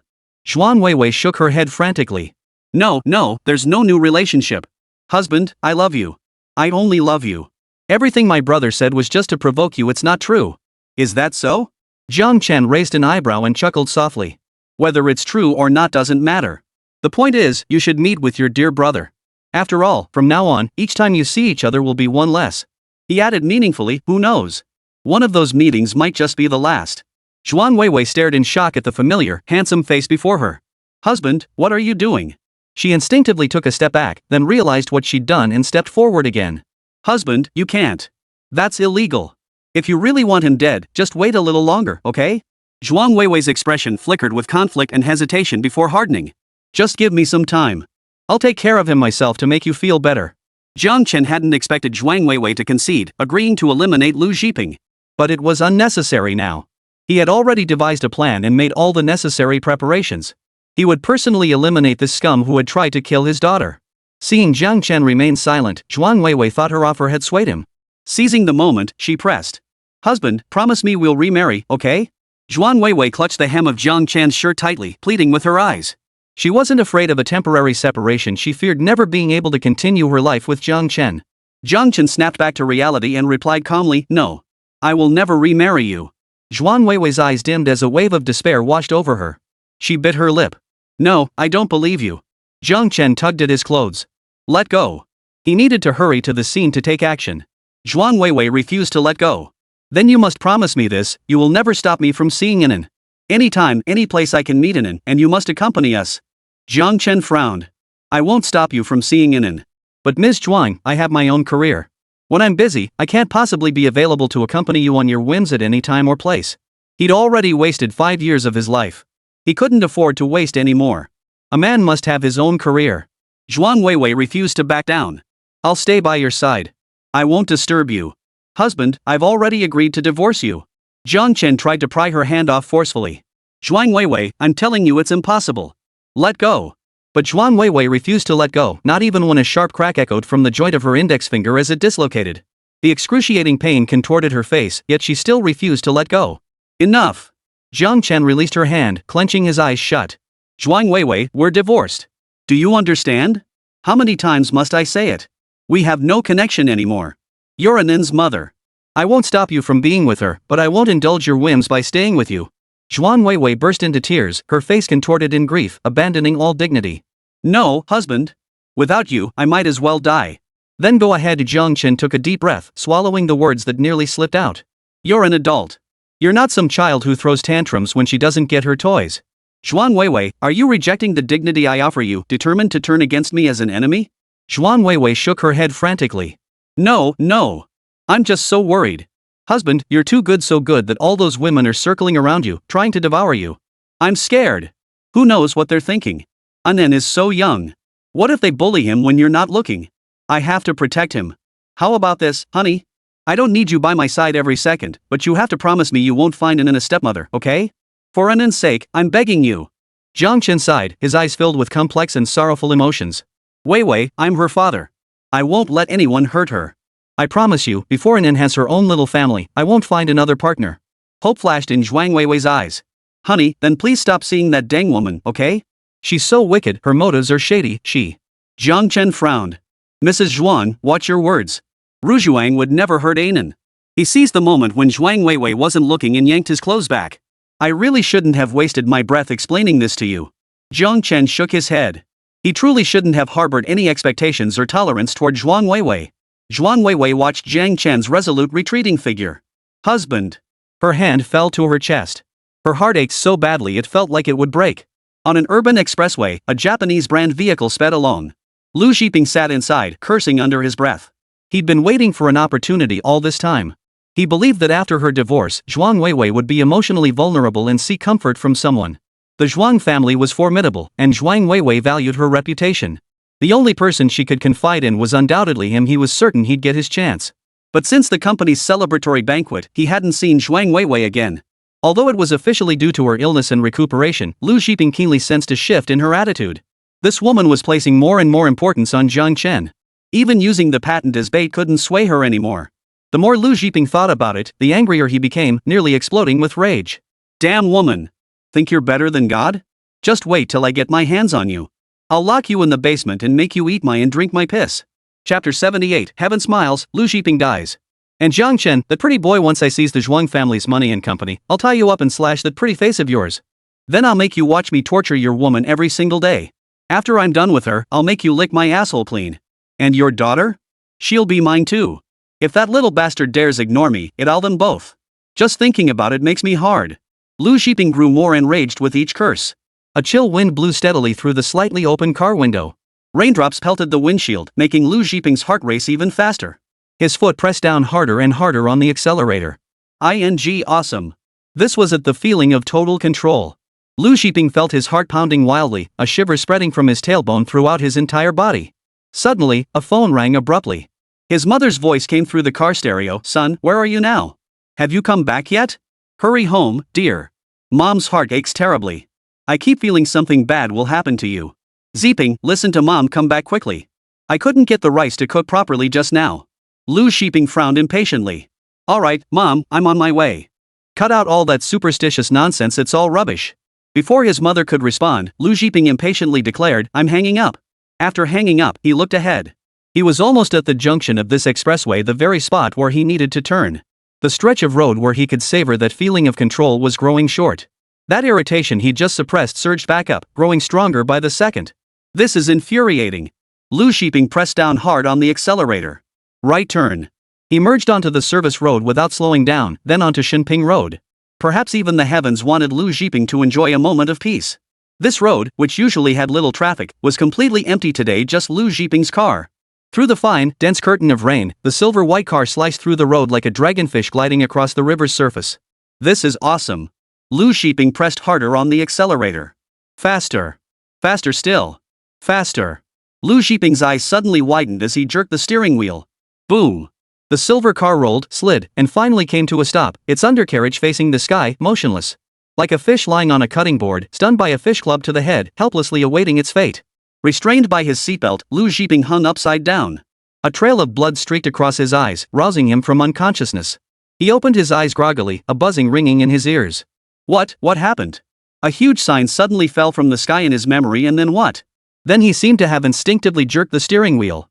Zhuang Weiwei shook her head frantically. No, there's no new relationship. Husband, I love you. I only love you. Everything my brother said was just to provoke you. It's not true." "Is that so?" Jiang Chen raised an eyebrow and chuckled softly. "Whether it's true or not doesn't matter. The point is, you should meet with your dear brother. After all, from now on, each time you see each other will be one less." He added meaningfully, "Who knows? One of those meetings might just be the last." Zhuang Weiwei stared in shock at the familiar, handsome face before her. "Husband, what are you doing?" She instinctively took a step back, then realized what she'd done and stepped forward again. "Husband, you can't. That's illegal. If you really want him dead, just wait a little longer, okay?" Zhuang Weiwei's expression flickered with conflict and hesitation before hardening. "Just give me some time. I'll take care of him myself to make you feel better." Jiang Chen hadn't expected Zhuang Weiwei to concede, agreeing to eliminate Lu Zhiping. But it was unnecessary now. He had already devised a plan and made all the necessary preparations. He would personally eliminate this scum who had tried to kill his daughter. Seeing Jiang Chen remain silent, Zhuang Weiwei thought her offer had swayed him. Seizing the moment, she pressed. "Husband, promise me we'll remarry, okay?" Zhuang Weiwei clutched the hem of Jiang Chen's shirt tightly, pleading with her eyes. She wasn't afraid of a temporary separation. She feared never being able to continue her life with Jiang Chen. Jiang Chen snapped back to reality and replied calmly, "No. I will never remarry you." Zhuang Weiwei's eyes dimmed as a wave of despair washed over her. She bit her lip. "No, I don't believe you." Jiang Chen tugged at his clothes. "Let go." He needed to hurry to the scene to take action. Zhuang Weiwei refused to let go. "Then you must promise me this: you will never stop me from seeing Inan. Any time, any place I can meet Inan, and you must accompany us." Jiang Chen frowned. "I won't stop you from seeing Inan. But Ms. Zhuang, I have my own career. When I'm busy, I can't possibly be available to accompany you on your whims at any time or place." He'd already wasted 5 years of his life. He couldn't afford to waste any more. A man must have his own career. Zhuang Weiwei refused to back down. "I'll stay by your side. I won't disturb you." "Husband, I've already agreed to divorce you." Jiang Chen tried to pry her hand off forcefully. "Zhuang Weiwei, I'm telling you it's impossible. Let go." But Zhuang Weiwei refused to let go, not even when a sharp crack echoed from the joint of her index finger as it dislocated. The excruciating pain contorted her face, yet she still refused to let go. "Enough." Jiang Chen released her hand, clenching his eyes shut. "Zhuang Weiwei, we're divorced. Do you understand? How many times must I say it? We have no connection anymore. You're Anin's mother. I won't stop you from being with her, but I won't indulge your whims by staying with you." Zhuang Weiwei burst into tears, her face contorted in grief, abandoning all dignity. "No, husband. Without you, I might as well die." "Then go ahead." Jiang Chen took a deep breath, swallowing the words that nearly slipped out. "You're an adult. You're not some child who throws tantrums when she doesn't get her toys. Zhuang Weiwei, are you rejecting the dignity I offer you, determined to turn against me as an enemy?" Zhuang Weiwei shook her head frantically. No, no. I'm just so worried. Husband, you're too good, so good that all those women are circling around you, trying to devour you. I'm scared. Who knows what they're thinking? Anen is so young. What if they bully him when you're not looking? I have to protect him. How about this, honey? I don't need you by my side every second, but you have to promise me you won't find Anen a stepmother, okay? For Anen's sake, I'm begging you. Jiang Chen sighed, his eyes filled with complex and sorrowful emotions. Wei Wei, I'm her father. I won't let anyone hurt her. I promise you, before Anen has her own little family, I won't find another partner. Hope flashed in Zhuang Weiwei's eyes. Honey, then please stop seeing that dang woman, okay? She's so wicked, her motives are shady, she. Jiang Chen frowned. Mrs. Zhuang, watch your words. Ru Zhuang would never hurt Anen. He seized the moment when Zhuang Weiwei wasn't looking and yanked his clothes back. I really shouldn't have wasted my breath explaining this to you. Jiang Chen shook his head. He truly shouldn't have harbored any expectations or tolerance toward Zhuang Weiwei. Zhuang Weiwei watched Jiang Chen's resolute retreating figure. Husband. Her hand fell to her chest. Her heart ached so badly it felt like it would break. On an urban expressway, a Japanese brand vehicle sped along. Lu Xiping sat inside, cursing under his breath. He'd been waiting for an opportunity all this time. He believed that after her divorce, Zhuang Weiwei would be emotionally vulnerable and seek comfort from someone. The Zhuang family was formidable, and Zhuang Weiwei valued her reputation. The only person she could confide in was undoubtedly him. He was certain he'd get his chance. But since the company's celebratory banquet, he hadn't seen Zhuang Weiwei again. Although it was officially due to her illness and recuperation, Lu Xiping keenly sensed a shift in her attitude. This woman was placing more and more importance on Jiang Chen. Even using the patent as bait couldn't sway her anymore. The more Lu Xiping thought about it, the angrier he became, nearly exploding with rage. Damn woman! Think you're better than God? Just wait till I get my hands on you. I'll lock you in the basement and make you eat my and drink my piss. Chapter 78, Heaven smiles, Lu Xiping dies. And Jiang Chen, that pretty boy, once I seize the Zhuang family's money and company, I'll tie you up and slash that pretty face of yours. Then I'll make you watch me torture your woman every single day. After I'm done with her, I'll make you lick my asshole clean. And your daughter? She'll be mine too. If that little bastard dares ignore me, I'll them both. Just thinking about it makes me hard. Lu Xiping grew more enraged with each curse. A chill wind blew steadily through the slightly open car window. Raindrops pelted the windshield, making Lu Xiping's heart race even faster. His foot pressed down harder and harder on the accelerator. Awesome. This was the feeling of total control. Lu Xiping felt his heart pounding wildly, a shiver spreading from his tailbone throughout his entire body. Suddenly, a phone rang abruptly. His mother's voice came through the car stereo. Son, where are you now? Have you come back yet? Hurry home, dear. Mom's heart aches terribly. I keep feeling something bad will happen to you. Xiping, listen to Mom, come back quickly. I couldn't get the rice to cook properly just now. Lu Xiping frowned impatiently. Alright, Mom, I'm on my way. Cut out all that superstitious nonsense, it's all rubbish. Before his mother could respond, Lu Xiping impatiently declared, I'm hanging up. After hanging up, he looked ahead. He was almost at the junction of this expressway, the very spot where he needed to turn. The stretch of road where he could savor that feeling of control was growing short. That irritation he'd just suppressed surged back up, growing stronger by the second. This is infuriating. Lu Xiping pressed down hard on the accelerator. Right turn. He merged onto the service road without slowing down, then onto Shinping Road. Perhaps even the heavens wanted Lu Xiping to enjoy a moment of peace. This road, which usually had little traffic, was completely empty today, just Lu Xiping's car. Through the fine, dense curtain of rain, the silver-white car sliced through the road like a dragonfish gliding across the river's surface. This is awesome. Lu Xiping pressed harder on the accelerator. Faster. Faster still. Faster. Lu Xiping's eyes suddenly widened as he jerked the steering wheel. Boom. The silver car rolled, slid, and finally came to a stop, its undercarriage facing the sky, motionless. Like a fish lying on a cutting board, stunned by a fish club to the head, helplessly awaiting its fate. Restrained by his seatbelt, Lu Xiping hung upside down. A trail of blood streaked across his eyes, rousing him from unconsciousness. He opened his eyes groggily, a buzzing ringing in his ears. What happened? A huge sign suddenly fell from the sky in his memory, and then what? Then he seemed to have instinctively jerked the steering wheel.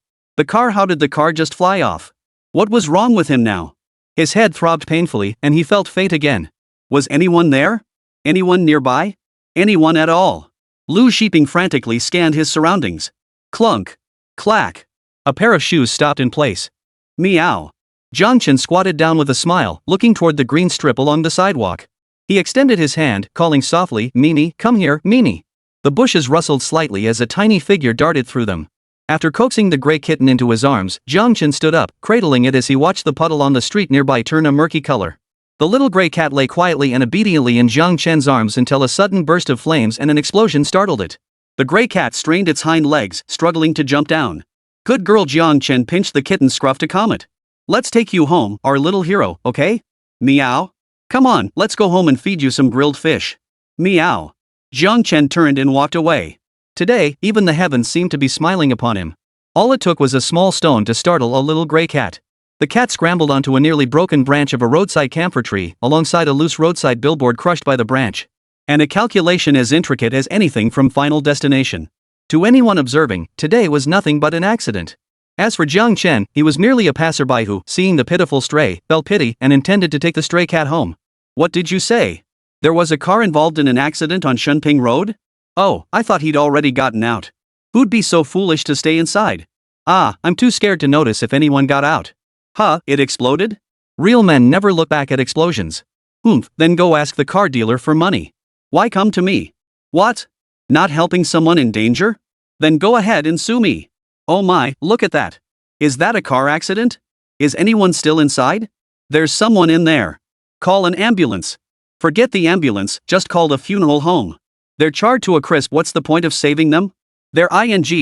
How did the car just fly off? What was wrong with him now? His head throbbed painfully, and he felt faint again. Was anyone there? Anyone nearby? Anyone at all? Lu Xiping frantically scanned his surroundings. Clunk. Clack. A pair of shoes stopped in place. Meow. Jiang Chen squatted down with a smile, looking toward the green strip along the sidewalk. He extended his hand, calling softly, Mimi, come here, Mimi. The bushes rustled slightly as a tiny figure darted through them. After coaxing the gray kitten into his arms, Jiang Chen stood up, cradling it as he watched the puddle on the street nearby turn a murky color. The little gray cat lay quietly and obediently in Jiang Chen's arms until a sudden burst of flames and an explosion startled it. The gray cat strained its hind legs, struggling to jump down. Good girl. Jiang Chen pinched the kitten's scruff to calm it. Let's take you home, our little hero, okay? Meow. Come on, let's go home and feed you some grilled fish. Meow. Jiang Chen turned and walked away. Today, even the heavens seemed to be smiling upon him. All it took was a small stone to startle a little gray cat. The cat scrambled onto a nearly broken branch of a roadside camphor tree, alongside a loose roadside billboard crushed by the branch. And a calculation as intricate as anything from Final Destination. To anyone observing, today was nothing but an accident. As for Jiang Chen, he was merely a passerby who, seeing the pitiful stray, felt pity and intended to take the stray cat home. What did you say? There was a car involved in an accident on Shunping Road? Oh, I thought he'd already gotten out. Who'd be so foolish to stay inside? Ah, I'm too scared to notice if anyone got out. Huh, it exploded? Real men never look back at explosions. Then go ask the car dealer for money. Why come to me? What? Not helping someone in danger? Then go ahead and sue me. Oh my, look at that. Is that a car accident? Is anyone still inside? There's someone in there. Call an ambulance. Forget the ambulance, just call the funeral home. They're charred to a crisp. What's the point of saving them? They're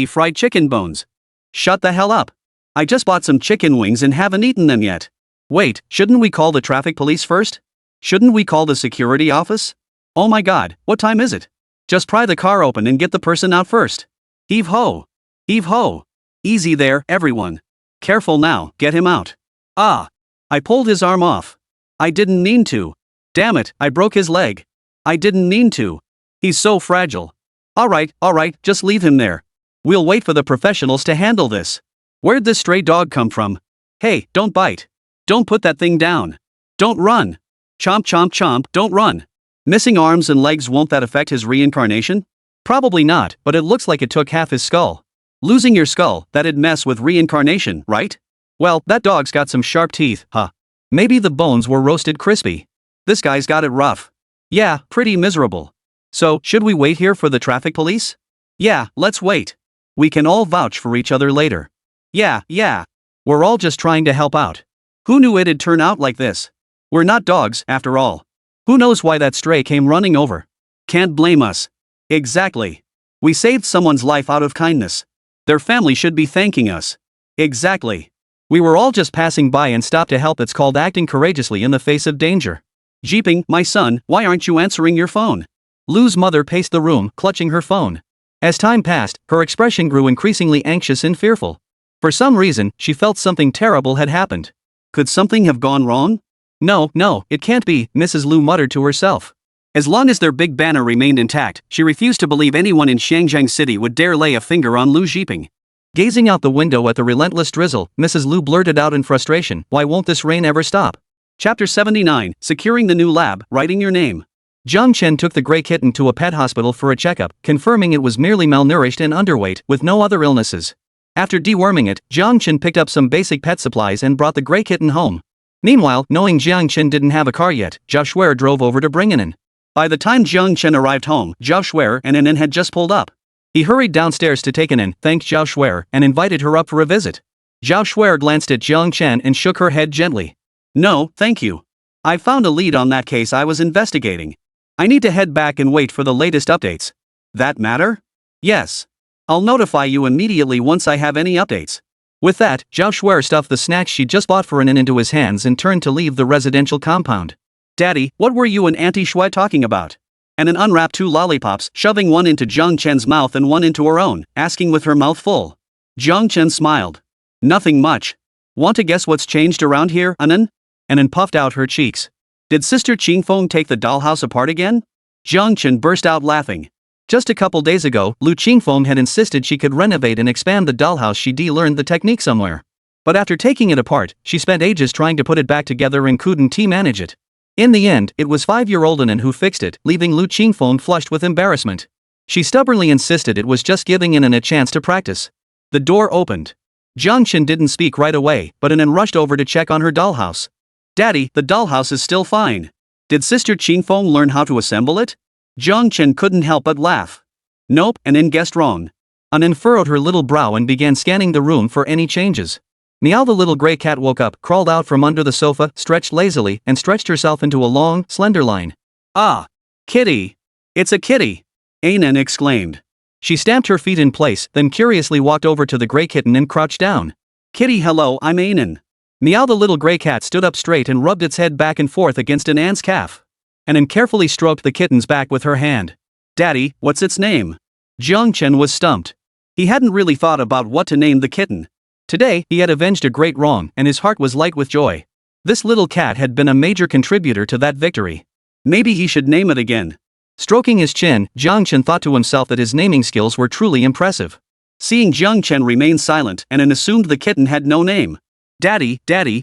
fried chicken bones. Shut the hell up. I just bought some chicken wings and haven't eaten them yet. Wait, shouldn't we call the traffic police first? Shouldn't we call the security office? Oh my god, what time is it? Just pry the car open and get the person out first. Heave ho. Heave ho. Easy there, everyone. Careful now, get him out. Ah. I pulled his arm off. I didn't mean to. Damn it, I broke his leg. I didn't mean to. He's so fragile. Alright, just leave him there. We'll wait for the professionals to handle this. Where'd this stray dog come from? Hey, don't bite. Don't put that thing down. Don't run. Chomp chomp chomp, don't run. Missing arms and legs, won't that affect his reincarnation? Probably not, but it looks like it took half his skull. Losing your skull, that'd mess with reincarnation, right? Well, that dog's got some sharp teeth, huh? Maybe the bones were roasted crispy. This guy's got it rough. Yeah, pretty miserable. So, should we wait here for the traffic police? Yeah, let's wait. We can all vouch for each other later. Yeah. We're all just trying to help out. Who knew it'd turn out like this? We're not dogs, after all. Who knows why that stray came running over? Can't blame us. Exactly. We saved someone's life out of kindness. Their family should be thanking us. Exactly. We were all just passing by and stopped to help. It's called acting courageously in the face of danger. Jeeping, my son, why aren't you answering your phone? Lou's mother paced the room, clutching her phone. As time passed, her expression grew increasingly anxious and fearful. For some reason, she felt something terrible had happened. Could something have gone wrong? No, it can't be, Mrs. Lu muttered to herself. As long as their big banner remained intact, she refused to believe anyone in Shangjiang City would dare lay a finger on Lu Zhiping. Gazing out the window at the relentless drizzle, Mrs. Lu blurted out in frustration, why won't this rain ever stop? Chapter 79, Securing the New Lab, Writing Your Name. Jiang Chen took the gray kitten to a pet hospital for a checkup, confirming it was merely malnourished and underweight, with no other illnesses. After deworming it, Jiang Chen picked up some basic pet supplies and brought the gray kitten home. Meanwhile, knowing Jiang Chen didn't have a car yet, Zhao Shuer drove over to bring in. By the time Jiang Chen arrived home, Zhao Shuer and Anin had just pulled up. He hurried downstairs to take Anin, thanked Zhao Shuer, and invited her up for a visit. Zhao Shuer glanced at Jiang Chen and shook her head gently. No, thank you. I found a lead on that case I was investigating. I need to head back and wait for the latest updates. That matter? Yes. I'll notify you immediately once I have any updates. With that, Zhao Shuer stuffed the snacks she just bought for Anin into his hands and turned to leave the residential compound. Daddy, what were you and Auntie Shui talking about? Anin unwrapped 2 lollipops, shoving one into Jiang Chen's mouth and one into her own, asking with her mouth full. Jiang Chen smiled. Nothing much. Want to guess what's changed around here, Anin? Anin puffed out her cheeks. Did Sister Qingfeng take the dollhouse apart again? Jiang Chen burst out laughing. Just a couple days ago, Lu Qingfeng had insisted she could renovate and expand the dollhouse. She learned the technique somewhere. But after taking it apart, she spent ages trying to put it back together and couldn't manage it. In the end, it was 5-year-old Anin who fixed it, leaving Lu Qingfeng flushed with embarrassment. She stubbornly insisted it was just giving Anin a chance to practice. The door opened. Jiang Chen didn't speak right away, but Anin rushed over to check on her dollhouse. Daddy, the dollhouse is still fine. Did Sister Qingfeng learn how to assemble it? Jiang Chen couldn't help but laugh. Nope, Anin guessed wrong. Anan furrowed her little brow and began scanning the room for any changes. Meow the little gray cat woke up, crawled out from under the sofa, stretched lazily, and stretched herself into a long, slender line. Ah! Kitty! It's a kitty! Anan exclaimed. She stamped her feet in place, then curiously walked over to the gray kitten and crouched down. Kitty, hello, I'm Anan. Meow the little gray cat stood up straight and rubbed its head back and forth against Anan's calf. Anan carefully stroked the kitten's back with her hand. Daddy, what's its name? Jiangchen was stumped. He hadn't really thought about what to name the kitten. Today, he had avenged a great wrong, and his heart was light with joy. This little cat had been a major contributor to that victory. Maybe he should name it again. Stroking his chin, Jiangchen thought to himself that his naming skills were truly impressive. Seeing Jiangchen remain silent, Anan assumed the kitten had no name. Daddy,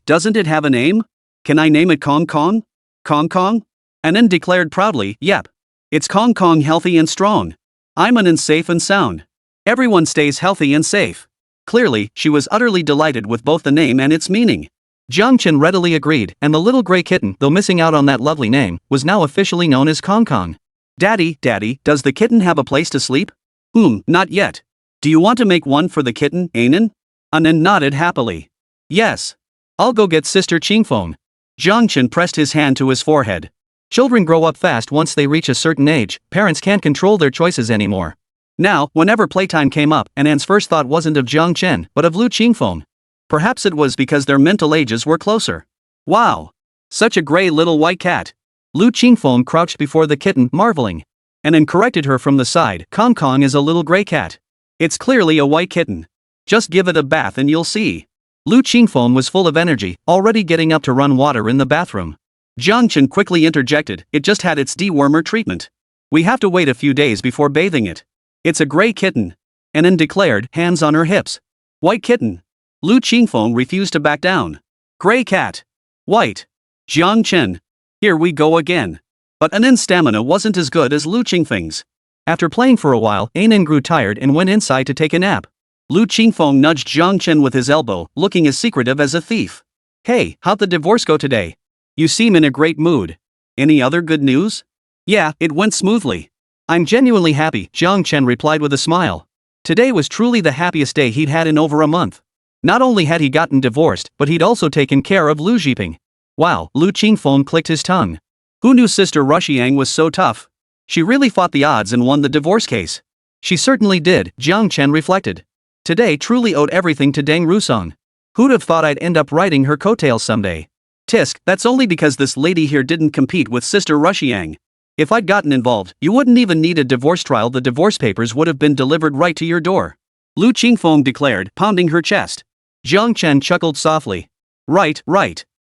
doesn't it have a name? Can I name it Kong Kong? Kong Kong? Anan declared proudly, yep. It's Kong Kong healthy and strong. I'm Anan safe and sound. Everyone stays healthy and safe. Clearly, she was utterly delighted with both the name and its meaning. Jiangchen readily agreed, and the little gray kitten, though missing out on that lovely name, was now officially known as Kong Kong. Daddy, does the kitten have a place to sleep? Not yet. Do you want to make one for the kitten, Anan? Anan nodded happily. Yes. I'll go get Sister Qingfeng. Jiangchen pressed his hand to his forehead. Children grow up fast once they reach a certain age, parents can't control their choices anymore. Now, whenever playtime came up, Anan's first thought wasn't of Jiangchen, but of Lu Qingfeng. Perhaps it was because their mental ages were closer. Wow! Such a gray little white cat. Lu Qingfeng crouched before the kitten, marveling. Anan corrected her from the side. Kong Kong is a little gray cat. It's clearly a white kitten. Just give it a bath and you'll see. Lu Qingfeng was full of energy, already getting up to run water in the bathroom. Jiangchen quickly interjected, it just had its dewormer treatment. We have to wait a few days before bathing it. It's a gray kitten. Anan declared, hands on her hips. White kitten. Lu Qingfeng refused to back down. Gray cat. White. Jiangchen. Here we go again. But Anan's stamina wasn't as good as Lu Qingfeng's. After playing for a while, Anan grew tired and went inside to take a nap. Lu Qingfeng nudged Jiangchen with his elbow, looking as secretive as a thief. Hey, how'd the divorce go today? You seem in a great mood. Any other good news? Yeah, it went smoothly. I'm genuinely happy, Jiangchen replied with a smile. Today was truly the happiest day he'd had in over a month. Not only had he gotten divorced, but he'd also taken care of Lu Zhiping. Wow, Lu Qingfeng clicked his tongue. Who knew Sister Rushiang was so tough? She really fought the odds and won the divorce case. She certainly did, Jiangchen reflected. Today truly owed everything to Deng Rusong. Who'd have thought I'd end up riding her coattails someday? Tisk, that's only because this lady here didn't compete with Sister Rushiang. If I'd gotten involved, you wouldn't even need a divorce trial, the divorce papers would have been delivered right to your door. Lu Qingfeng declared, pounding her chest. Jiangchen chuckled softly. Right.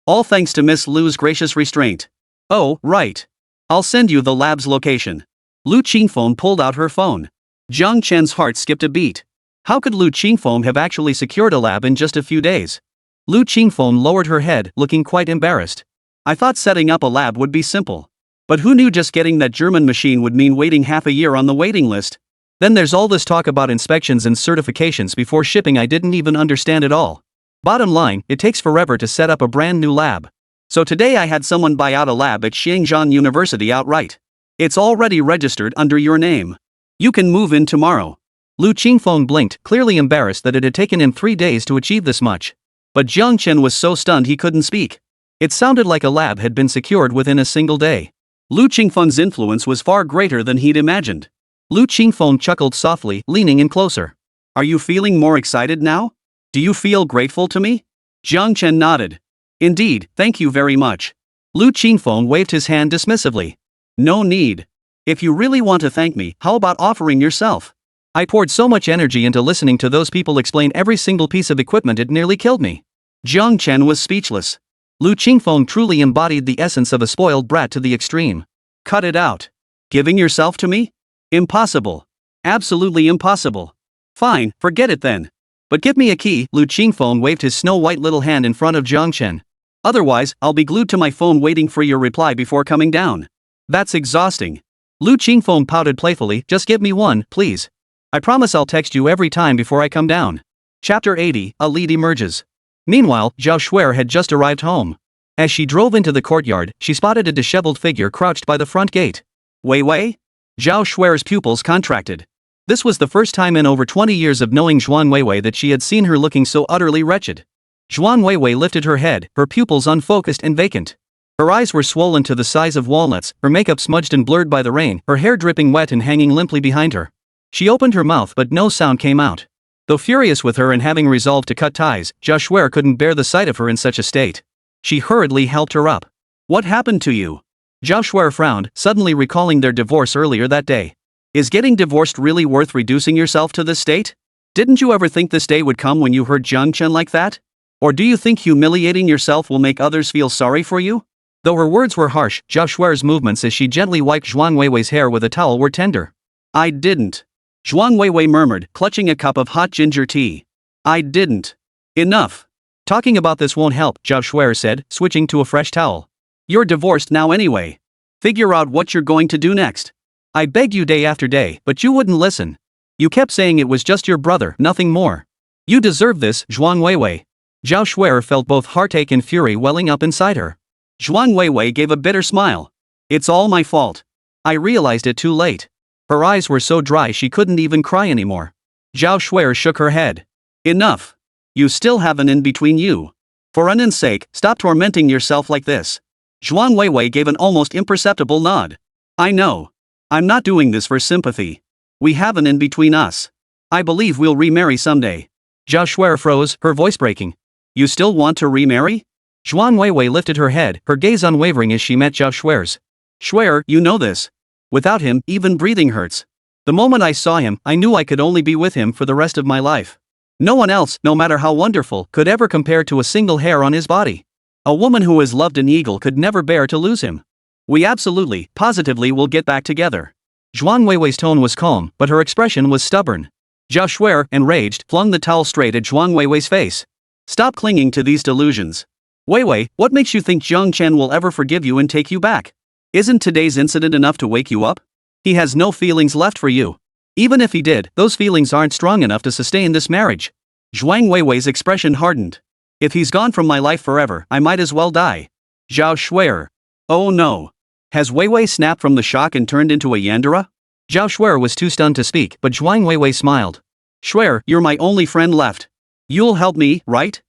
All thanks to Miss Lu's gracious restraint. Oh, right. I'll send you the lab's location. Lu Qingfeng pulled out her phone. Jiangchen's heart skipped a beat. How could Lu Qingfeng have actually secured a lab in just a few days? Lu Qingfeng lowered her head, looking quite embarrassed. I thought setting up a lab would be simple. But who knew just getting that German machine would mean waiting half a year on the waiting list? Then there's all this talk about inspections and certifications before shipping I didn't even understand at all. Bottom line, it takes forever to set up a brand new lab. So today I had someone buy out a lab at Xiangjiang University outright. It's already registered under your name. You can move in tomorrow. Lu Qingfeng blinked, clearly embarrassed that it had taken him 3 days to achieve this much. But Jiangchen was so stunned he couldn't speak. It sounded like a lab had been secured within a single day. Lu Qingfeng's influence was far greater than he'd imagined. Lu Qingfeng chuckled softly, leaning in closer. Are you feeling more excited now? Do you feel grateful to me? Jiangchen nodded. Indeed, thank you very much. Lu Qingfeng waved his hand dismissively. No need. If you really want to thank me, how about offering yourself? I poured so much energy into listening to those people explain every single piece of equipment it nearly killed me. Jiangchen was speechless. Lu Qingfeng truly embodied the essence of a spoiled brat to the extreme. Cut it out. Giving yourself to me? Impossible. Absolutely impossible. Fine, forget it then. But give me a key, Lu Qingfeng waved his snow-white little hand in front of Jiangchen. Otherwise, I'll be glued to my phone waiting for your reply before coming down. That's exhausting. Lu Qingfeng pouted playfully, just give me one, please. I promise I'll text you every time before I come down. Chapter 80, a lead emerges. Meanwhile, Zhao Shuer had just arrived home. As she drove into the courtyard, she spotted a disheveled figure crouched by the front gate. Wei Wei? Zhao Shuer's pupils contracted. This was the first time in over 20 years of knowing Zhuang Weiwei that she had seen her looking so utterly wretched. Zhuang Weiwei lifted her head, her pupils unfocused and vacant. Her eyes were swollen to the size of walnuts, her makeup smudged and blurred by the rain, her hair dripping wet and hanging limply behind her. She opened her mouth but no sound came out. Though furious with her and having resolved to cut ties, Zhao Shuer couldn't bear the sight of her in such a state. She hurriedly helped her up. "What happened to you?" Zhao Shuer frowned, suddenly recalling their divorce earlier that day. "Is getting divorced really worth reducing yourself to this state? Didn't you ever think this day would come when you hurt Jiang Chen like that? Or do you think humiliating yourself will make others feel sorry for you?" Though her words were harsh, Zhao Shuer's movements as she gently wiped Zhuang Weiwei's hair with a towel were tender. "I didn't," Zhuang Weiwei murmured, clutching a cup of hot ginger tea. "I didn't." "Enough. Talking about this won't help," Zhao Shuer said, switching to a fresh towel. "You're divorced now anyway. Figure out what you're going to do next. I begged you day after day, but you wouldn't listen. You kept saying it was just your brother, nothing more. You deserve this, Zhuang Weiwei." Zhao Shuer felt both heartache and fury welling up inside her. Zhuang Weiwei gave a bitter smile. "It's all my fault. I realized it too late." Her eyes were so dry she couldn't even cry anymore. Zhao Shuer shook her head. "Enough. You still have an in between you. For Annen's sake, stop tormenting yourself like this." Zhuang Weiwei gave an almost imperceptible nod. "I know. I'm not doing this for sympathy. We have an in between us. I believe we'll remarry someday." Zhao Shuer froze, her voice breaking. "You still want to remarry?" Zhuang Weiwei lifted her head, her gaze unwavering as she met Zhao Shuer's. "Shuer, you know this. Without him, even breathing hurts. The moment I saw him, I knew I could only be with him for the rest of my life. No one else, no matter how wonderful, could ever compare to a single hair on his body. A woman who has loved an eagle could never bear to lose him. We absolutely, positively will get back together." Zhuang Weiwei's tone was calm, but her expression was stubborn. Zhao Shuer, enraged, flung the towel straight at Zhuang Weiwei's face. "Stop clinging to these delusions. Weiwei, what makes you think Jiang Chen will ever forgive you and take you back? Isn't today's incident enough to wake you up? He has no feelings left for you. Even if he did, those feelings aren't strong enough to sustain this marriage." Zhuang Weiwei's expression hardened. "If he's gone from my life forever, I might as well die." Zhao Shuer. "Oh no. Has Weiwei snapped from the shock and turned into a Yandere?" Zhao Shuer was too stunned to speak, but Zhuang Weiwei smiled. "Shuer, you're my only friend left. You'll help me, right?"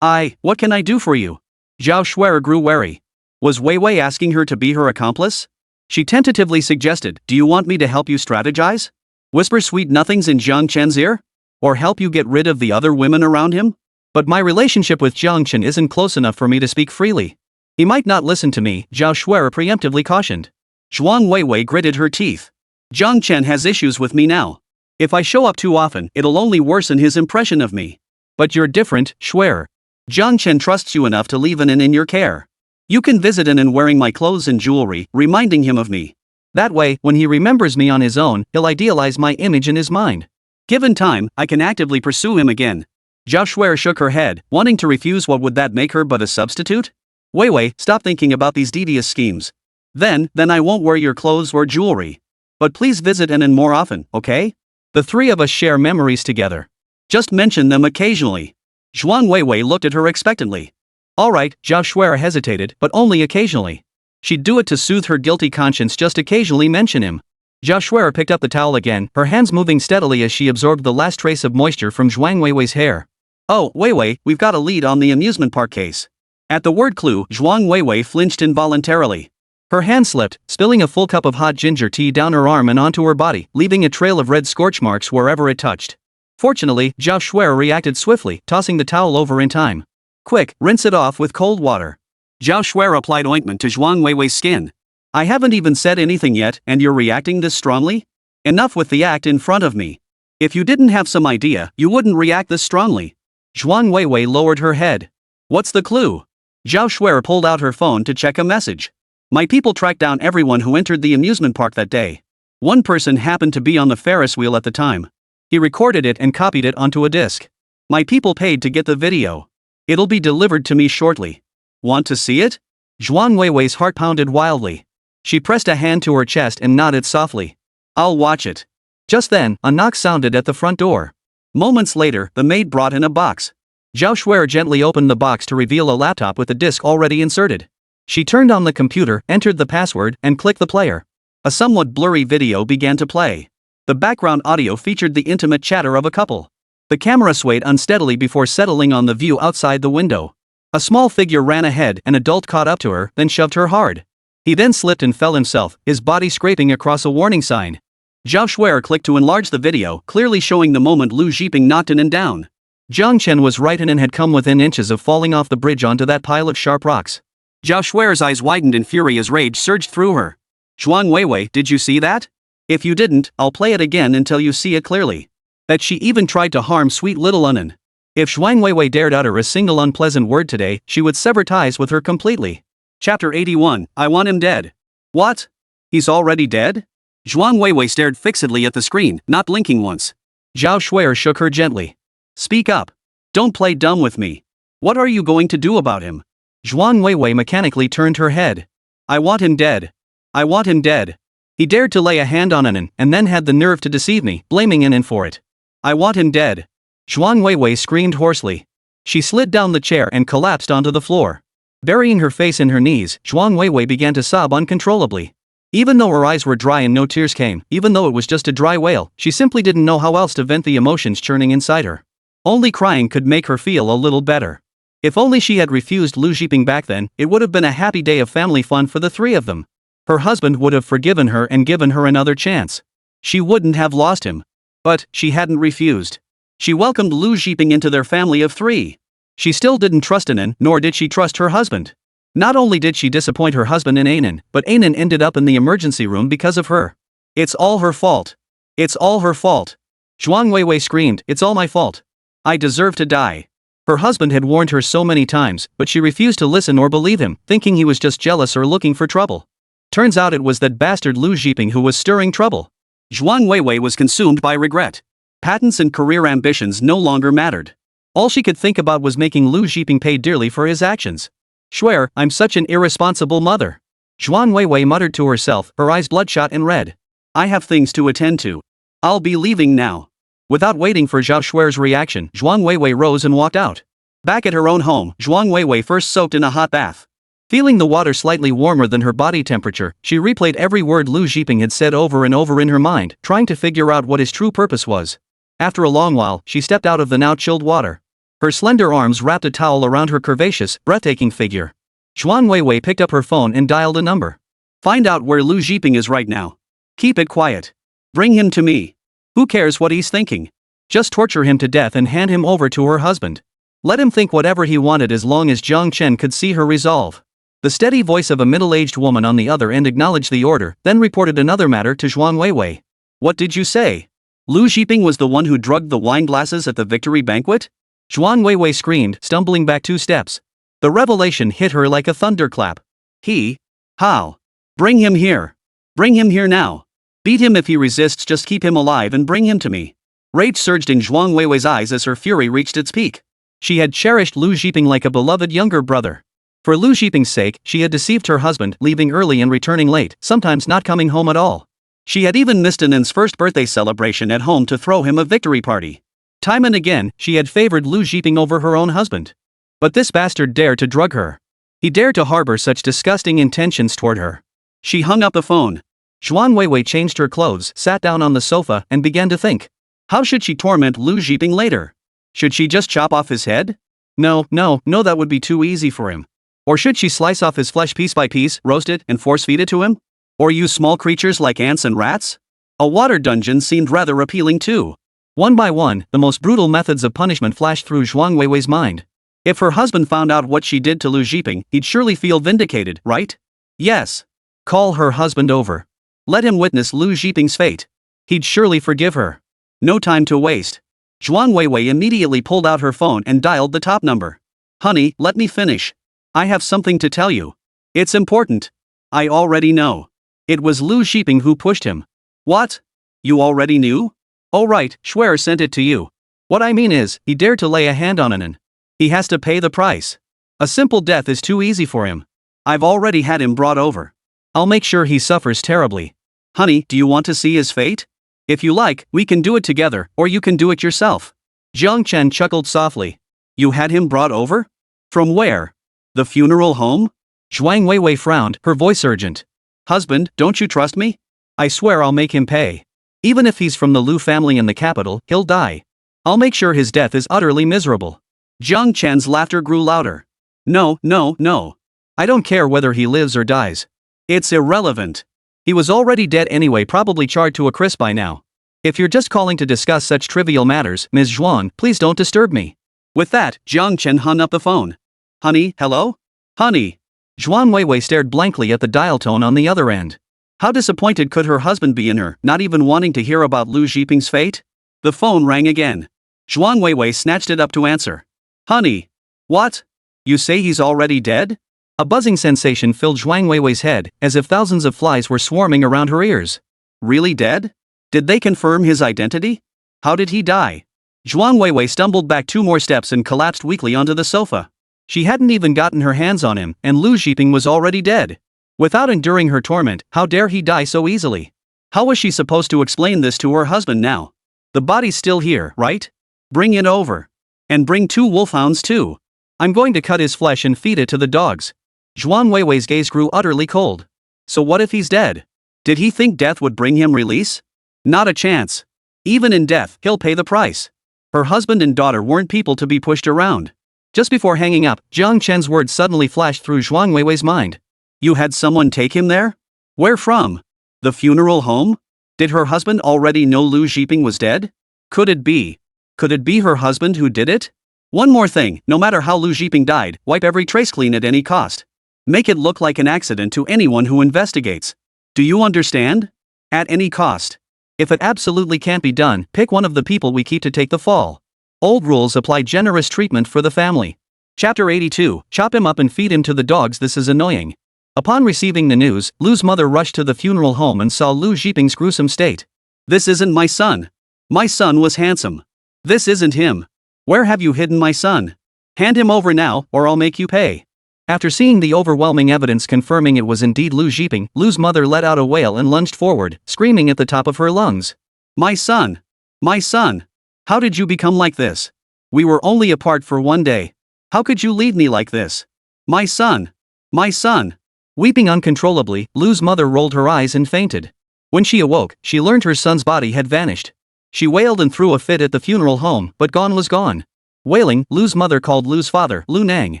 What can I do for you?" Zhao Shuer grew wary. Was Weiwei asking her to be her accomplice? She tentatively suggested, "Do you want me to help you strategize? Whisper sweet nothings in Jiang Chen's ear? Or help you get rid of the other women around him? But my relationship with Jiang Chen isn't close enough for me to speak freely. He might not listen to me," Zhao Shuer preemptively cautioned. Zhuang Weiwei gritted her teeth. "Jiang Chen has issues with me now. If I show up too often, it'll only worsen his impression of me. But you're different, Shuer. Jiang Chen trusts you enough to leave Anan in your care. You can visit Anan wearing my clothes and jewelry, reminding him of me. That way, when he remembers me on his own, he'll idealize my image in his mind. Given time, I can actively pursue him again." Zhao Shuer shook her head, wanting to refuse. What would that make her but a substitute? "Weiwei, stop thinking about these devious schemes. Then I won't wear your clothes or jewelry. But please visit Anan more often, okay? The three of us share memories together. Just mention them occasionally." Zhuang Weiwei looked at her expectantly. "All right," Zhao Shuer hesitated, "but only occasionally. She'd do it to soothe her guilty conscience, just occasionally mention him." Zhao Shuer picked up the towel again, her hands moving steadily as she absorbed the last trace of moisture from Zhuang Weiwei's hair. "Oh, Weiwei, we've got a lead on the amusement park case." At the word clue, Zhuang Weiwei flinched involuntarily. Her hand slipped, spilling a full cup of hot ginger tea down her arm and onto her body, leaving a trail of red scorch marks wherever it touched. Fortunately, Zhao Shuer reacted swiftly, tossing the towel over in time. "Quick, rinse it off with cold water." Zhao Shuer applied ointment to Zhuang Weiwei's skin. "I haven't even said anything yet, and you're reacting this strongly? Enough with the act in front of me. If you didn't have some idea, you wouldn't react this strongly." Zhuang Weiwei lowered her head. "What's the clue?" Zhao Shuer pulled out her phone to check a message. "My people tracked down everyone who entered the amusement park that day. One person happened to be on the Ferris wheel at the time. He recorded it and copied it onto a disc. My people paid to get the video. It'll be delivered to me shortly. Want to see it?" Zhuang Weiwei's heart pounded wildly. She pressed a hand to her chest and nodded softly. "I'll watch it." Just then, a knock sounded at the front door. Moments later, the maid brought in a box. Zhao Shuer gently opened the box to reveal a laptop with the disc already inserted. She turned on the computer, entered the password, and clicked the player. A somewhat blurry video began to play. The background audio featured the intimate chatter of a couple. The camera swayed unsteadily before settling on the view outside the window. A small figure ran ahead, an adult caught up to her, then shoved her hard. He then slipped and fell himself, his body scraping across a warning sign. Zhao Shuer clicked to enlarge the video, clearly showing the moment Lu Zhiping knocked Anan down. Jiang Chen was right, and had come within inches of falling off the bridge onto that pile of sharp rocks. Zhao Shuer's eyes widened in fury as rage surged through her. Zhuang Weiwei, did you see that? If you didn't, I'll play it again until you see it clearly. That she even tried to harm sweet little Anan. If Zhuang Weiwei dared utter a single unpleasant word today, she would sever ties with her completely. Chapter 81, I want him dead. What? He's already dead? Zhuang Weiwei stared fixedly at the screen, not blinking once. Zhao Shuer shook her gently. Speak up. Don't play dumb with me. What are you going to do about him? Zhuang Weiwei mechanically turned her head. I want him dead. I want him dead. He dared to lay a hand on Anan, and then had the nerve to deceive me, blaming Anan for it. I want him dead. Zhuang Weiwei screamed hoarsely. She slid down the chair and collapsed onto the floor. Burying her face in her knees, Zhuang Weiwei began to sob uncontrollably. Even though her eyes were dry and no tears came, even though it was just a dry wail, she simply didn't know how else to vent the emotions churning inside her. Only crying could make her feel a little better. If only she had refused Lu Zhiping back then, it would have been a happy day of family fun for the three of them. Her husband would have forgiven her and given her another chance. She wouldn't have lost him. But she hadn't refused. She welcomed Lu Zhiping into their family of three. She still didn't trust Anan, nor did she trust her husband. Not only did she disappoint her husband in Anan, but Anan ended up in the emergency room because of her. It's all her fault. It's all her fault. Zhuang Weiwei screamed, it's all my fault. I deserve to die. Her husband had warned her so many times, but she refused to listen or believe him, thinking he was just jealous or looking for trouble. Turns out it was that bastard Lu Zhiping who was stirring trouble. Zhuang Weiwei was consumed by regret. Patents and career ambitions no longer mattered. All she could think about was making Lu Zhiping pay dearly for his actions. Shuer, I'm such an irresponsible mother. Zhuang Weiwei muttered to herself, her eyes bloodshot and red. I have things to attend to. I'll be leaving now. Without waiting for Zhao Shuer's reaction, Zhuang Weiwei rose and walked out. Back at her own home, Zhuang Weiwei first soaked in a hot bath. Feeling the water slightly warmer than her body temperature, she replayed every word Lu Zhiping had said over and over in her mind, trying to figure out what his true purpose was. After a long while, she stepped out of the now chilled water. Her slender arms wrapped a towel around her curvaceous, breathtaking figure. Zhuang Weiwei picked up her phone and dialed a number. Find out where Lu Zhiping is right now. Keep it quiet. Bring him to me. Who cares what he's thinking? Just torture him to death and hand him over to her husband. Let him think whatever he wanted as long as Jiang Chen could see her resolve. The steady voice of a middle-aged woman on the other end acknowledged the order, then reported another matter to Zhuang Weiwei. What did you say? Lu Zhiping was the one who drugged the wine glasses at the victory banquet? Zhuang Weiwei screamed, stumbling back 2 steps. The revelation hit her like a thunderclap. He? How? Bring him here. Bring him here now. Beat him if he resists, just keep him alive and bring him to me. Rage surged in Zhuang Weiwei's eyes as her fury reached its peak. She had cherished Lu Zhiping like a beloved younger brother. For Lu Zhiping's sake, she had deceived her husband, leaving early and returning late, sometimes not coming home at all. She had even missed Anan's first birthday celebration at home to throw him a victory party. Time and again, she had favored Lu Zhiping over her own husband. But this bastard dared to drug her. He dared to harbor such disgusting intentions toward her. She hung up the phone. Zhuang Weiwei changed her clothes, sat down on the sofa, and began to think. How should she torment Lu Zhiping later? Should she just chop off his head? No, that would be too easy for him. Or should she slice off his flesh piece by piece, roast it, and force-feed it to him? Or use small creatures like ants and rats? A water dungeon seemed rather appealing too. One by one, the most brutal methods of punishment flashed through Zhuang Weiwei's mind. If her husband found out what she did to Lu Zhiping, he'd surely feel vindicated, right? Yes. Call her husband over. Let him witness Lu Zhiping's fate. He'd surely forgive her. No time to waste. Zhuang Weiwei immediately pulled out her phone and dialed the top number. Honey, let me finish. I have something to tell you. It's important. I already know. It was Lu Zhiping who pushed him. What? You already knew? Oh right, Shuer sent it to you. What I mean is, he dared to lay a hand on Anan. He has to pay the price. A simple death is too easy for him. I've already had him brought over. I'll make sure he suffers terribly. Honey, do you want to see his fate? If you like, we can do it together, or you can do it yourself. Jiang Chen chuckled softly. You had him brought over? From where? The funeral home? Zhuang Weiwei frowned, her voice urgent. Husband, don't you trust me? I swear I'll make him pay. Even if he's from the Lu family in the capital, he'll die. I'll make sure his death is utterly miserable. Jiang Chen's laughter grew louder. No, no, no. I don't care whether he lives or dies. It's irrelevant. He was already dead anyway, probably charred to a crisp by now. If you're just calling to discuss such trivial matters, Ms. Zhuan, please don't disturb me. With that, Jiang Chen hung up the phone. Honey, hello? Honey. Zhuan Weiwei stared blankly at the dial tone on the other end. How disappointed could her husband be in her, not even wanting to hear about Lu Zhiping's fate? The phone rang again. Zhuan Weiwei snatched it up to answer. Honey. What? You say he's already dead? A buzzing sensation filled Zhuang Weiwei's head, as if thousands of flies were swarming around her ears. Really dead? Did they confirm his identity? How did he die? Zhuang Weiwei stumbled back 2 more steps and collapsed weakly onto the sofa. She hadn't even gotten her hands on him, and Lu Zhiping was already dead. Without enduring her torment, how dare he die so easily? How was she supposed to explain this to her husband now? The body's still here, right? Bring it over. And bring 2 wolfhounds too. I'm going to cut his flesh and feed it to the dogs. Zhuang Weiwei's gaze grew utterly cold. So what if he's dead? Did he think death would bring him release? Not a chance. Even in death, he'll pay the price. Her husband and daughter weren't people to be pushed around. Just before hanging up, Jiang Chen's words suddenly flashed through Zhuang Weiwei's mind. You had someone take him there? Where from? The funeral home? Did her husband already know Lu Zhiping was dead? Could it be? Could it be her husband who did it? One more thing, no matter how Lu Zhiping died, wipe every trace clean at any cost. Make it look like an accident to anyone who investigates. Do you understand? At any cost. If it absolutely can't be done, pick one of the people we keep to take the fall. Old rules apply, generous treatment for the family. Chapter 82, Chop him up and feed him to the dogs. This is annoying. Upon receiving the news, Lu's mother rushed to the funeral home and saw Lu Zhiping's gruesome state. This isn't my son. My son was handsome. This isn't him. Where have you hidden my son? Hand him over now, or I'll make you pay. After seeing the overwhelming evidence confirming it was indeed Lu Zhiping, Lu's mother let out a wail and lunged forward, screaming at the top of her lungs. My son! My son! How did you become like this? We were only apart for 1 day. How could you leave me like this? My son! My son! Weeping uncontrollably, Lu's mother rolled her eyes and fainted. When she awoke, she learned her son's body had vanished. She wailed and threw a fit at the funeral home, but gone was gone. Wailing, Lu's mother called Lu's father, Lu Nang.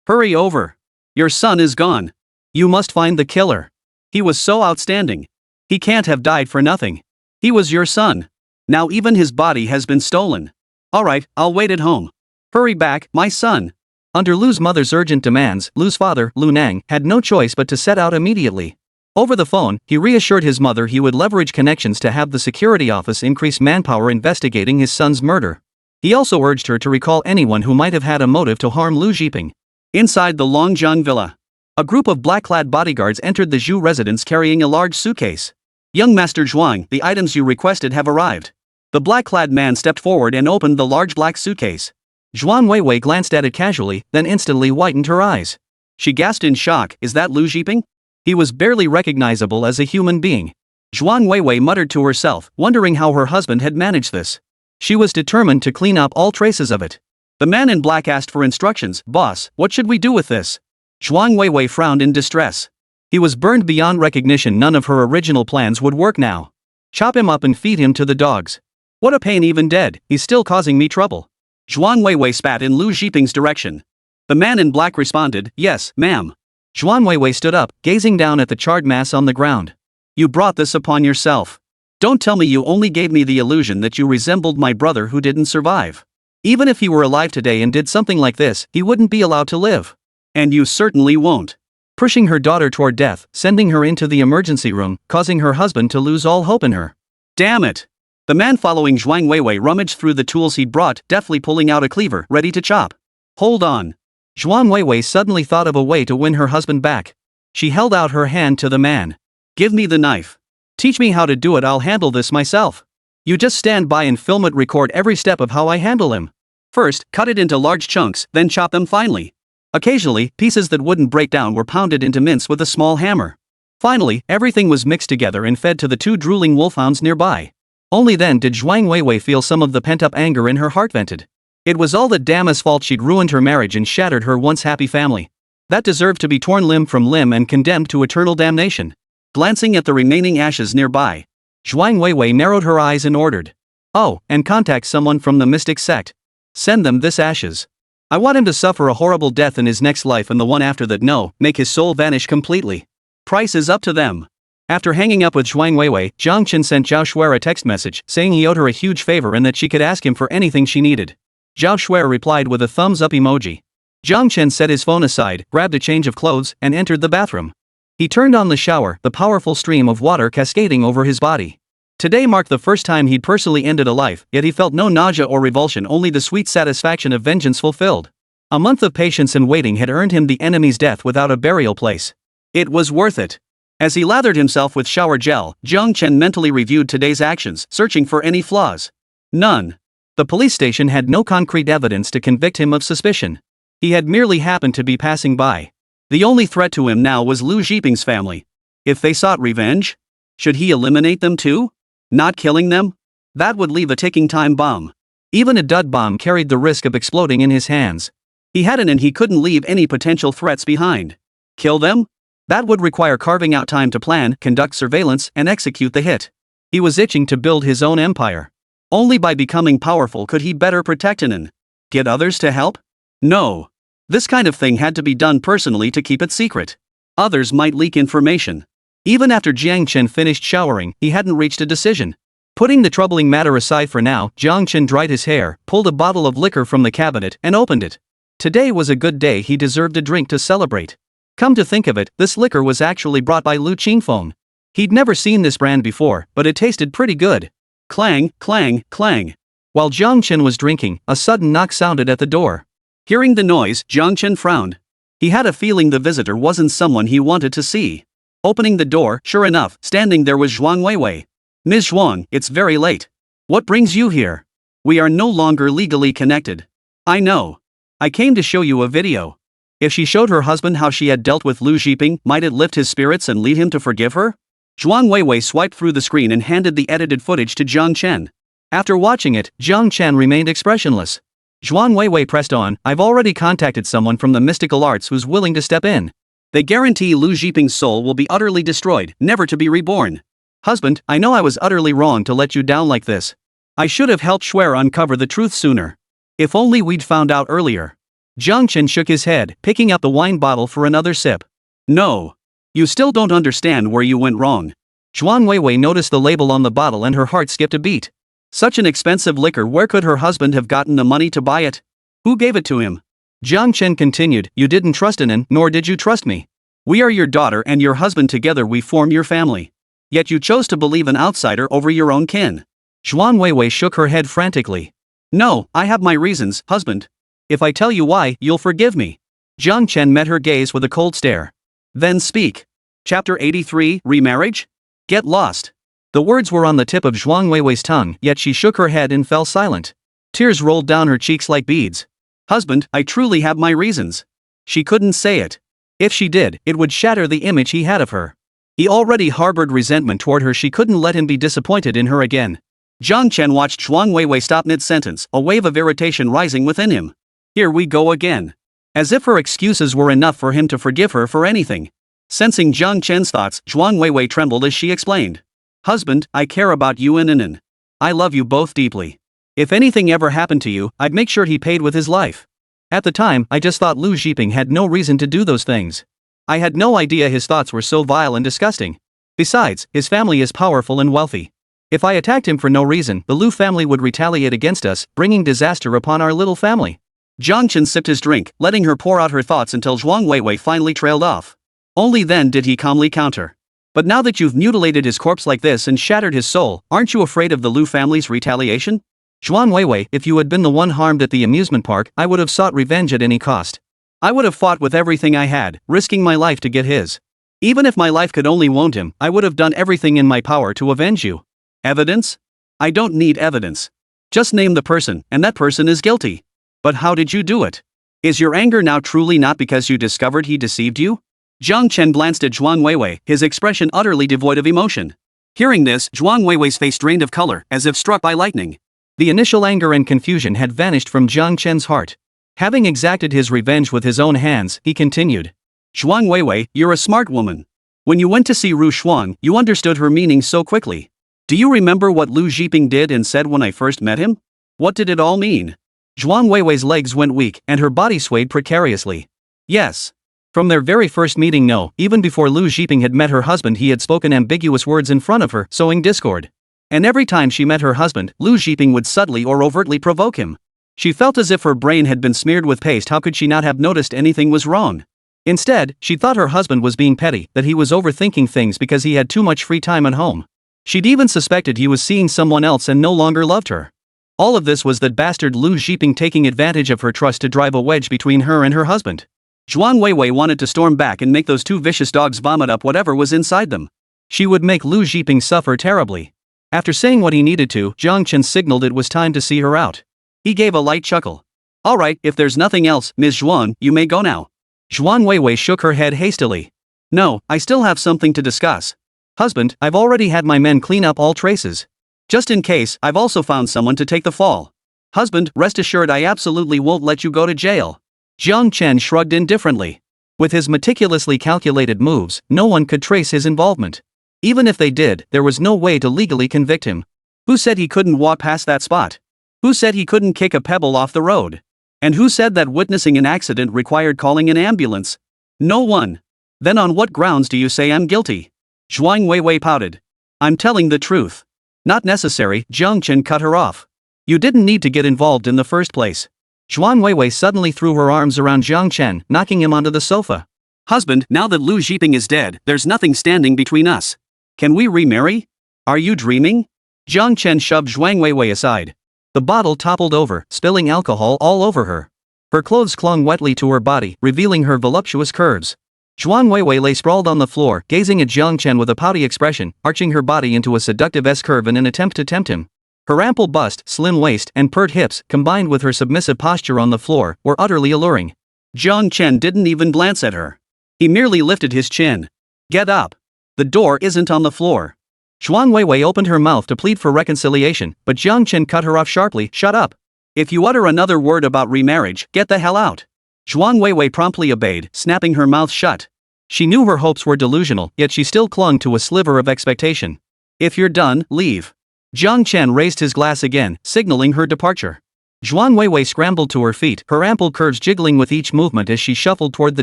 Hurry over. Your son is gone. You must find the killer. He was so outstanding. He can't have died for nothing. He was your son. Now even his body has been stolen. Alright, I'll wait at home. Hurry back, my son. Under Lu's mother's urgent demands, Lu's father, Lu Nang, had no choice but to set out immediately. Over the phone, he reassured his mother he would leverage connections to have the security office increase manpower investigating his son's murder. He also urged her to recall anyone who might have had a motive to harm Lu Zhiping. Inside the Longjiang villa, a group of black-clad bodyguards entered the Zhu residence carrying a large suitcase. Young Master Zhuang, the items you requested have arrived. The black-clad man stepped forward and opened the large black suitcase. Zhuan Weiwei glanced at it casually, then instantly whitened her eyes. She gasped in shock, is that Lu Zhiping? He was barely recognizable as a human being. Zhuan Weiwei muttered to herself, wondering how her husband had managed this. She was determined to clean up all traces of it. The man in black asked for instructions. Boss, what should we do with this? Zhuang Weiwei frowned in distress. He was burned beyond recognition. None of her original plans would work now. Chop him up and feed him to the dogs. What a pain, even dead, he's still causing me trouble. Zhuang Weiwei spat in Lu Zhiping's direction. The man in black responded, yes, ma'am. Zhuan Weiwei stood up, gazing down at the charred mass on the ground. You brought this upon yourself. Don't tell me you only gave me the illusion that you resembled my brother who didn't survive. Even if he were alive today and did something like this, he wouldn't be allowed to live. And you certainly won't. Pushing her daughter toward death, sending her into the emergency room, causing her husband to lose all hope in her. Damn it! The man following Zhuang Weiwei rummaged through the tools he'd brought, deftly pulling out a cleaver, ready to chop. Hold on. Zhuang Weiwei suddenly thought of a way to win her husband back. She held out her hand to the man. Give me the knife. Teach me how to do it, I'll handle this myself. You just stand by and film it, record every step of how I handle him. First, cut it into large chunks, then chop them finely. Occasionally, pieces that wouldn't break down were pounded into mince with a small hammer. Finally, everything was mixed together and fed to the 2 drooling wolfhounds nearby. Only then did Zhuang Weiwei feel some of the pent-up anger in her heart vented. It was all that Dama's fault. She'd ruined her marriage and shattered her once happy family. That deserved to be torn limb from limb and condemned to eternal damnation. Glancing at the remaining ashes nearby, Zhuang Weiwei narrowed her eyes and ordered. Oh, and contact someone from the mystic sect. Send them this ashes. I want him to suffer a horrible death in his next life and the one after that. No, make his soul vanish completely. Price is up to them. After hanging up with Zhuang Weiwei, Jiang Chen sent Zhao Shuer a text message saying he owed her a huge favor and that she could ask him for anything she needed. Zhao Shuer replied with a thumbs up emoji. Jiang Chen set his phone aside, grabbed a change of clothes, and entered the bathroom. He turned on the shower, the powerful stream of water cascading over his body. Today marked the first time he'd personally ended a life, yet he felt no nausea or revulsion, only the sweet satisfaction of vengeance fulfilled. A month of patience and waiting had earned him the enemy's death without a burial place. It was worth it. As he lathered himself with shower gel, Jiang Chen mentally reviewed today's actions, searching for any flaws. None. The police station had no concrete evidence to convict him of suspicion. He had merely happened to be passing by. The only threat to him now was Lu Zhiping's family. If they sought revenge, should he eliminate them too? Not killing them? That would leave a ticking time bomb. Even a dud bomb carried the risk of exploding in his hands. He hadn't, and he couldn't leave any potential threats behind. Kill them? That would require carving out time to plan, conduct surveillance, and execute the hit. He was itching to build his own empire. Only by becoming powerful could he better protect and get others to help? No. This kind of thing had to be done personally to keep it secret. Others might leak information. Even after Jiang Chen finished showering, he hadn't reached a decision. Putting the troubling matter aside for now, Jiang Chen dried his hair, pulled a bottle of liquor from the cabinet, and opened it. Today was a good day. He deserved a drink to celebrate. Come to think of it, this liquor was actually brought by Lu Qingfeng. He'd never seen this brand before, but it tasted pretty good. Clang, clang, clang. While Jiang Chen was drinking, a sudden knock sounded at the door. Hearing the noise, Jiang Chen frowned. He had a feeling the visitor wasn't someone he wanted to see. Opening the door, sure enough, standing there was Zhuang Weiwei. Ms. Zhuang, it's very late. What brings you here? We are no longer legally connected. I know. I came to show you a video. If she showed her husband how she had dealt with Lu Zhiping, might it lift his spirits and lead him to forgive her? Zhuang Weiwei swiped through the screen and handed the edited footage to Jiang Chen. After watching it, Jiang Chen remained expressionless. Zhuang Weiwei pressed on, I've already contacted someone from the mystical arts who's willing to step in. They guarantee Lu Zhiping's soul will be utterly destroyed, never to be reborn. Husband, I know I was utterly wrong to let you down like this. I should have helped Shuer uncover the truth sooner. If only we'd found out earlier. Jiang Chen shook his head, picking up the wine bottle for another sip. No. You still don't understand where you went wrong. Zhuang Weiwei noticed the label on the bottle and her heart skipped a beat. Such an expensive liquor, where could her husband have gotten the money to buy it? Who gave it to him? Jiang Chen continued, you didn't trust Anan, nor did you trust me. We are your daughter and your husband, together we form your family. Yet you chose to believe an outsider over your own kin. Zhuang Weiwei shook her head frantically. No, I have my reasons, husband. If I tell you why, you'll forgive me. Jiang Chen met her gaze with a cold stare. Then speak. Chapter 83, Remarriage? Get lost. The words were on the tip of Zhuang Weiwei's tongue, yet she shook her head and fell silent. Tears rolled down her cheeks like beads. Husband, I truly have my reasons. She couldn't say it. If she did, it would shatter the image he had of her. He already harbored resentment toward her. She couldn't let him be disappointed in her again. Jiang Chen watched Zhuang Weiwei stop mid-sentence, a wave of irritation rising within him. Here we go again. As if her excuses were enough for him to forgive her for anything. Sensing Jiang Chen's thoughts, Zhuang Weiwei trembled as she explained. Husband, I care about you and Anan. I love you both deeply. If anything ever happened to you, I'd make sure he paid with his life. At the time, I just thought Lu Zhiping had no reason to do those things. I had no idea his thoughts were so vile and disgusting. Besides, his family is powerful and wealthy. If I attacked him for no reason, the Lu family would retaliate against us, bringing disaster upon our little family. Jiang Chen sipped his drink, letting her pour out her thoughts until Zhuang Weiwei finally trailed off. Only then did he calmly counter. But now that you've mutilated his corpse like this and shattered his soul, aren't you afraid of the Lu family's retaliation? Zhuang Weiwei, if you had been the one harmed at the amusement park, I would have sought revenge at any cost. I would have fought with everything I had, risking my life to get his. Even if my life could only wound him, I would have done everything in my power to avenge you. Evidence? I don't need evidence. Just name the person, and that person is guilty. But how did you do it? Is your anger now truly not because you discovered he deceived you? Jiang Chen glanced at Zhuang Weiwei, his expression utterly devoid of emotion. Hearing this, Zhuang Weiwei's face drained of color, as if struck by lightning. The initial anger and confusion had vanished from Jiang Chen's heart. Having exacted his revenge with his own hands, he continued. Zhuang Weiwei, you're a smart woman. When you went to see Ru Shuang, you understood her meaning so quickly. Do you remember what Lu Zhiping did and said when I first met him? What did it all mean? Zhuang Weiwei's legs went weak and her body swayed precariously. Yes. From their very first meeting, no, even before Lu Zhiping had met her husband, he had spoken ambiguous words in front of her, sowing discord. And every time she met her husband, Lu Zhiping would subtly or overtly provoke him. She felt as if her brain had been smeared with paste. How could she not have noticed anything was wrong? Instead, she thought her husband was being petty, that he was overthinking things because he had too much free time at home. She'd even suspected he was seeing someone else and no longer loved her. All of this was that bastard Lu Zhiping taking advantage of her trust to drive a wedge between her and her husband. Zhuang Weiwei wanted to storm back and make those two vicious dogs vomit up whatever was inside them. She would make Lu Zhiping suffer terribly. After saying what he needed to, Jiang Chen signaled it was time to see her out. He gave a light chuckle. Alright, if there's nothing else, Ms. Zhuang, you may go now. Zhuang Weiwei shook her head hastily. No, I still have something to discuss. Husband, I've already had my men clean up all traces. Just in case, I've also found someone to take the fall. Husband, rest assured I absolutely won't let you go to jail. Jiang Chen shrugged indifferently. With his meticulously calculated moves, no one could trace his involvement. Even if they did, there was no way to legally convict him. Who said he couldn't walk past that spot? Who said he couldn't kick a pebble off the road? And who said that witnessing an accident required calling an ambulance? No one. Then on what grounds do you say I'm guilty? Zhuang Weiwei pouted. I'm telling the truth. Not necessary, Jiang Chen cut her off. You didn't need to get involved in the first place. Zhuang Weiwei suddenly threw her arms around Jiang Chen, knocking him onto the sofa. Husband, now that Lu Zhiping is dead, there's nothing standing between us. Can we remarry? Are you dreaming? Jiang Chen shoved Zhuang Weiwei aside. The bottle toppled over, spilling alcohol all over her. Her clothes clung wetly to her body, revealing her voluptuous curves. Zhuang Weiwei lay sprawled on the floor, gazing at Jiang Chen with a pouty expression, arching her body into a seductive S-curve in an attempt to tempt him. Her ample bust, slim waist, and pert hips, combined with her submissive posture on the floor, were utterly alluring. Jiang Chen didn't even glance at her. He merely lifted his chin. Get up. The door isn't on the floor. Zhuang Weiwei opened her mouth to plead for reconciliation, but Jiang Chen cut her off sharply. Shut up. If you utter another word about remarriage, get the hell out. Zhuang Weiwei promptly obeyed, snapping her mouth shut. She knew her hopes were delusional, yet she still clung to a sliver of expectation. If you're done, leave. Jiang Chen raised his glass again, signaling her departure. Zhuang Weiwei scrambled to her feet, her ample curves jiggling with each movement as she shuffled toward the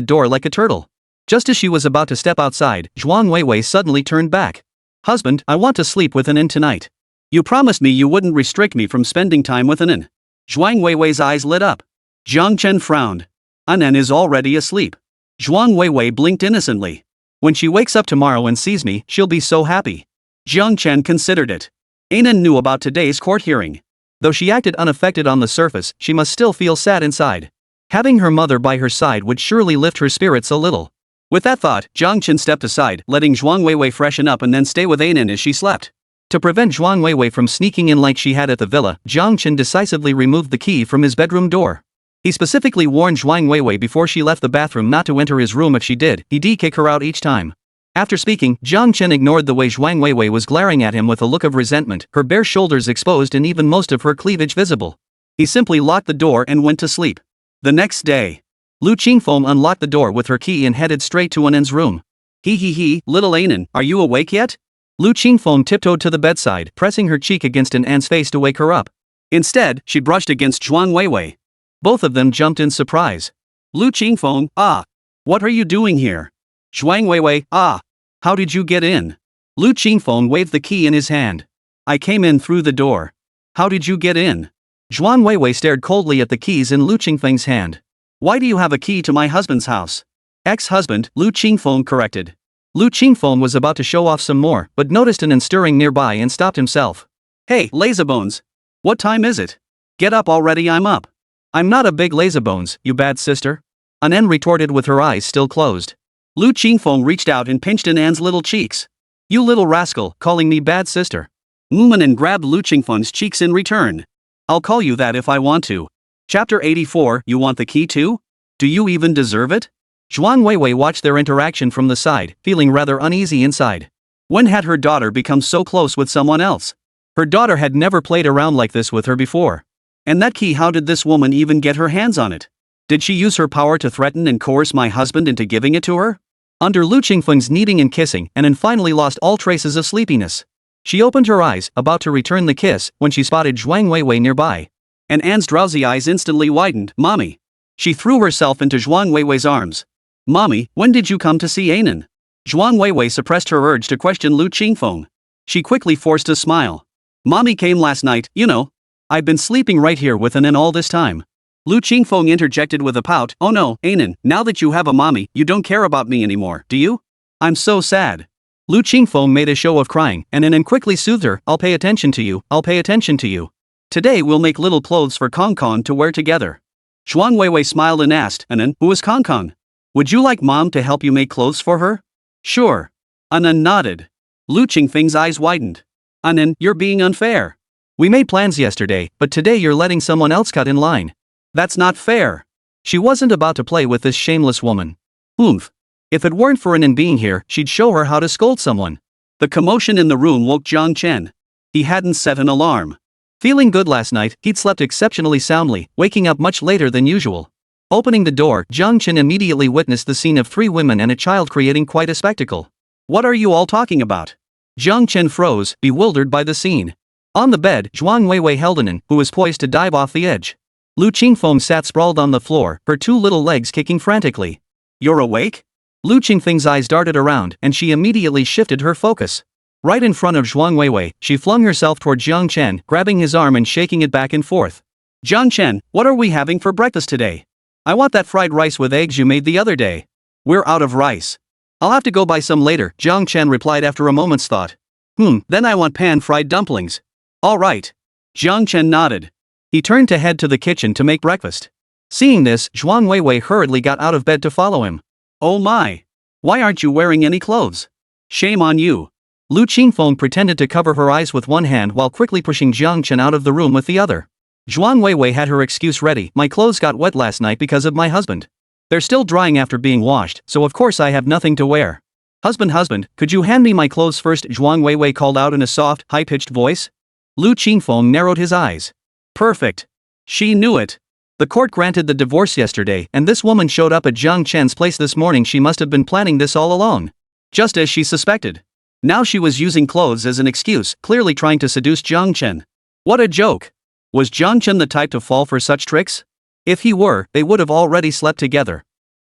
door like a turtle. Just as she was about to step outside, Zhuang Weiwei suddenly turned back. Husband, I want to sleep with an in tonight. You promised me you wouldn't restrict me from spending time with an in. Zhuang Weiwei's eyes lit up. Jiang Chen frowned. Anan is already asleep. Zhuang Weiwei blinked innocently. When she wakes up tomorrow and sees me, she'll be so happy. Jiang Chen considered it. Anan knew about today's court hearing. Though she acted unaffected on the surface, she must still feel sad inside. Having her mother by her side would surely lift her spirits a little. With that thought, Jiang Chen stepped aside, letting Zhuang Weiwei freshen up and then stay with Anan as she slept. To prevent Zhuang Weiwei from sneaking in like she had at the villa, Jiang Chen decisively removed the key from his bedroom door. He specifically warned Zhuang Weiwei before she left the bathroom not to enter his room. If she did, he'd kick her out each time. After speaking, Jiang Chen ignored the way Zhuang Weiwei was glaring at him with a look of resentment, her bare shoulders exposed and even most of her cleavage visible. He simply locked the door and went to sleep. The next day, Lu Qingfeng unlocked the door with her key and headed straight to Anan's room. He, little Anan, are you awake yet? Lu Qingfeng tiptoed to the bedside, pressing her cheek against Anan's face to wake her up. Instead, she brushed against Zhuang Weiwei. Both of them jumped in surprise. Lu Qingfeng, ah. What are you doing here? Zhuang Weiwei, ah. How did you get in? Lu Qingfeng waved the key in his hand. I came in through the door. How did you get in? Zhuang Weiwei stared coldly at the keys in Lu Qingfeng's hand. Why do you have a key to my husband's house? Ex-husband, Lu Qingfeng corrected. Lu Qingfeng was about to show off some more, but noticed Anan stirring nearby and stopped himself. Hey, lazybones. What time is it? Get up already, I'm up. I'm not a big lazybones, you bad sister. Anan retorted with her eyes still closed. Lu Qingfeng reached out and pinched Anan's little cheeks. You little rascal, calling me bad sister. Anan grabbed Lu Qingfeng's cheeks in return. I'll call you that if I want to. Chapter 84, you want the key too? Do you even deserve it? Zhuang Weiwei watched their interaction from the side, feeling rather uneasy inside. When had her daughter become so close with someone else? Her daughter had never played around like this with her before. And that key, how did this woman even get her hands on it? Did she use her power to threaten and coerce my husband into giving it to her? Under Lu Qingfeng's kneading and kissing, Anan finally lost all traces of sleepiness. She opened her eyes, about to return the kiss, when she spotted Zhuang Weiwei nearby. And Anne's drowsy eyes instantly widened. Mommy. She threw herself into Zhuang Weiwei's arms. Mommy, when did you come to see Anan? Zhuang Weiwei suppressed her urge to question Lu Qingfeng. She quickly forced a smile. Mommy came last night, you know. I've been sleeping right here with Anan all this time. Lu Qingfeng interjected with a pout. Oh no, Anan, now that you have a mommy, you don't care about me anymore, do you? I'm so sad. Lu Qingfeng made a show of crying, and Anan quickly soothed her. I'll pay attention to you, I'll pay attention to you. Today we'll make little clothes for Kong Kong to wear together. Zhuang Weiwei smiled and asked, Anan, who is Kong Kong? Would you like mom to help you make clothes for her? Sure. Anan nodded. Lu Qingfeng's eyes widened. Anan, you're being unfair. We made plans yesterday, but today you're letting someone else cut in line. That's not fair. She wasn't about to play with this shameless woman. Oomph. If it weren't for Anan being here, she'd show her how to scold someone. The commotion in the room woke Jiang Chen. He hadn't set an alarm. Feeling good last night, he'd slept exceptionally soundly, waking up much later than usual. Opening the door, Jiang Chen immediately witnessed the scene of 3 women and a child creating quite a spectacle. What are you all talking about? Jiang Chen froze, bewildered by the scene. On the bed, Zhuang Weiwei held Anan, who was poised to dive off the edge. Lu Qingfeng sat sprawled on the floor, her 2 little legs kicking frantically. You're awake? Lu Qingfeng's eyes darted around, and she immediately shifted her focus. Right in front of Zhuang Weiwei, she flung herself toward Jiang Chen, grabbing his arm and shaking it back and forth. Jiang Chen, what are we having for breakfast today? I want that fried rice with eggs you made the other day. We're out of rice. I'll have to go buy some later, Jiang Chen replied after a moment's thought. Then I want pan-fried dumplings. All right. Jiang Chen nodded. He turned to head to the kitchen to make breakfast. Seeing this, Zhuang Weiwei hurriedly got out of bed to follow him. Oh my. Why aren't you wearing any clothes? Shame on you. Lu Qingfeng pretended to cover her eyes with one hand while quickly pushing Jiang Chen out of the room with the other. Zhuang Weiwei had her excuse ready. My clothes got wet last night because of my husband. They're still drying after being washed, so of course I have nothing to wear. Husband, could you hand me my clothes first? Zhuang Weiwei called out in a soft, high-pitched voice. Lu Qingfeng narrowed his eyes. Perfect. She knew it. The court granted the divorce yesterday, and this woman showed up at Jiang Chen's place this morning. She must have been planning this all along. Just as she suspected. Now she was using clothes as an excuse, clearly trying to seduce Jiang Chen. What a joke. Was Jiang Chen the type to fall for such tricks? If he were, they would have already slept together.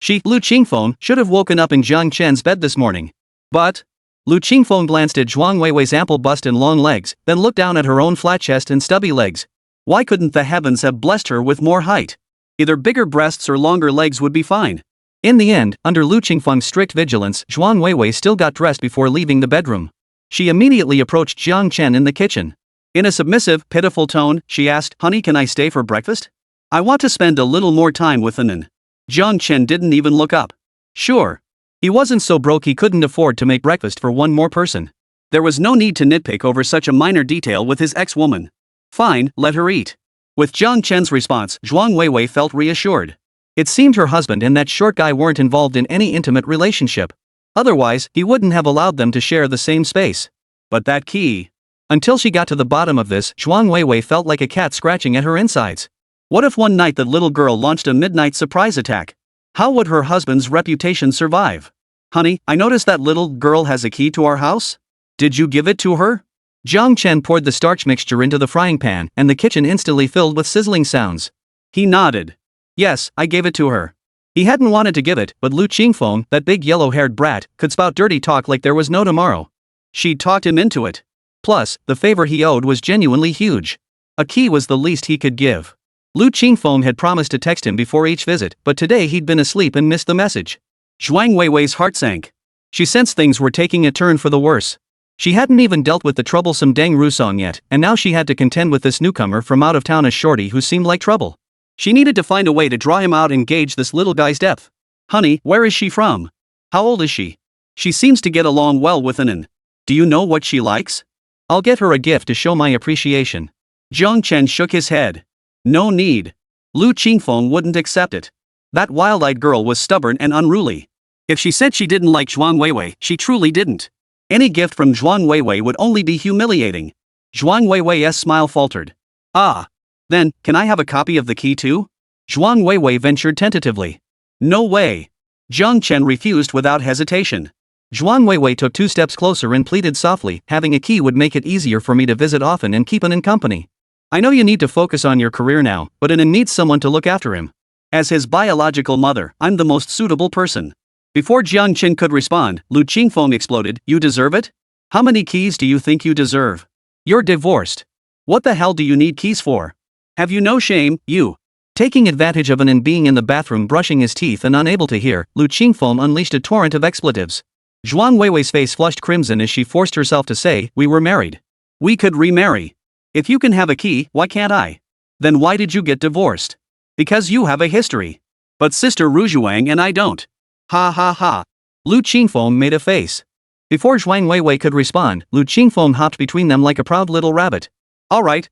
Lu Qingfeng, should have woken up in Jiang Chen's bed this morning. But Lu Qingfeng glanced at Zhuang Weiwei's ample bust and long legs, then looked down at her own flat chest and stubby legs. Why couldn't the heavens have blessed her with more height? Either bigger breasts or longer legs would be fine. In the end, under Lu Qingfeng's strict vigilance, Zhuang Weiwei still got dressed before leaving the bedroom. She immediately approached Jiang Chen in the kitchen. In a submissive, pitiful tone, she asked, Honey, can I stay for breakfast? I want to spend a little more time with Anan. Jiang Chen didn't even look up. Sure. He wasn't so broke he couldn't afford to make breakfast for one more person. There was no need to nitpick over such a minor detail with his ex-woman. Fine, let her eat. With Jiang Chen's response, Zhuang Weiwei felt reassured. It seemed her husband and that short guy weren't involved in any intimate relationship. Otherwise, he wouldn't have allowed them to share the same space. But that key. Until she got to the bottom of this, Zhuang Weiwei felt like a cat scratching at her insides. What if one night that little girl launched a midnight surprise attack? How would her husband's reputation survive? Honey, I noticed that little girl has a key to our house. Did you give it to her? Jiang Chen poured the starch mixture into the frying pan, and the kitchen instantly filled with sizzling sounds. He nodded. Yes, I gave it to her. He hadn't wanted to give it, but Lu Qingfeng, that big yellow-haired brat, could spout dirty talk like there was no tomorrow. She'd talked him into it. Plus, the favor he owed was genuinely huge. A key was the least he could give. Lu Qingfeng had promised to text him before each visit, but today he'd been asleep and missed the message. Zhuang Weiwei's heart sank. She sensed things were taking a turn for the worse. She hadn't even dealt with the troublesome Deng Rusong yet, and now she had to contend with this newcomer from out of town, a shorty who seemed like trouble. She needed to find a way to draw him out and gauge this little guy's depth. Honey, where is she from? How old is she? She seems to get along well with Anan. Do you know what she likes? I'll get her a gift to show my appreciation. Jiang Chen shook his head. No need. Lu Qingfeng wouldn't accept it. That wild-eyed girl was stubborn and unruly. If she said she didn't like Zhuang Weiwei, she truly didn't. Any gift from Zhuang Weiwei would only be humiliating. Zhuang Weiwei's smile faltered. Ah. Then, can I have a copy of the key too? Zhuang Weiwei ventured tentatively. No way. Jiang Chen refused without hesitation. Zhuang Weiwei took 2 steps closer and pleaded softly, having a key would make it easier for me to visit often and keep him in company. I know you need to focus on your career now, but Inan needs someone to look after him. As his biological mother, I'm the most suitable person. Before Jiang Qin could respond, Lu Qingfeng exploded, you deserve it? How many keys do you think you deserve? You're divorced. What the hell do you need keys for? Have you no shame, you? Taking advantage of Inan being in the bathroom brushing his teeth and unable to hear, Lu Qingfeng unleashed a torrent of expletives. Zhuang Weiwei's face flushed crimson as she forced herself to say, we were married. We could remarry. If you can have a key, why can't I? Then why did you get divorced? Because you have a history. But Sister Rujuang and I don't. Ha ha ha. Lu Qingfeng made a face. Before Zhuang Weiwei could respond, Lu Qingfeng hopped between them like a proud little rabbit. Alright.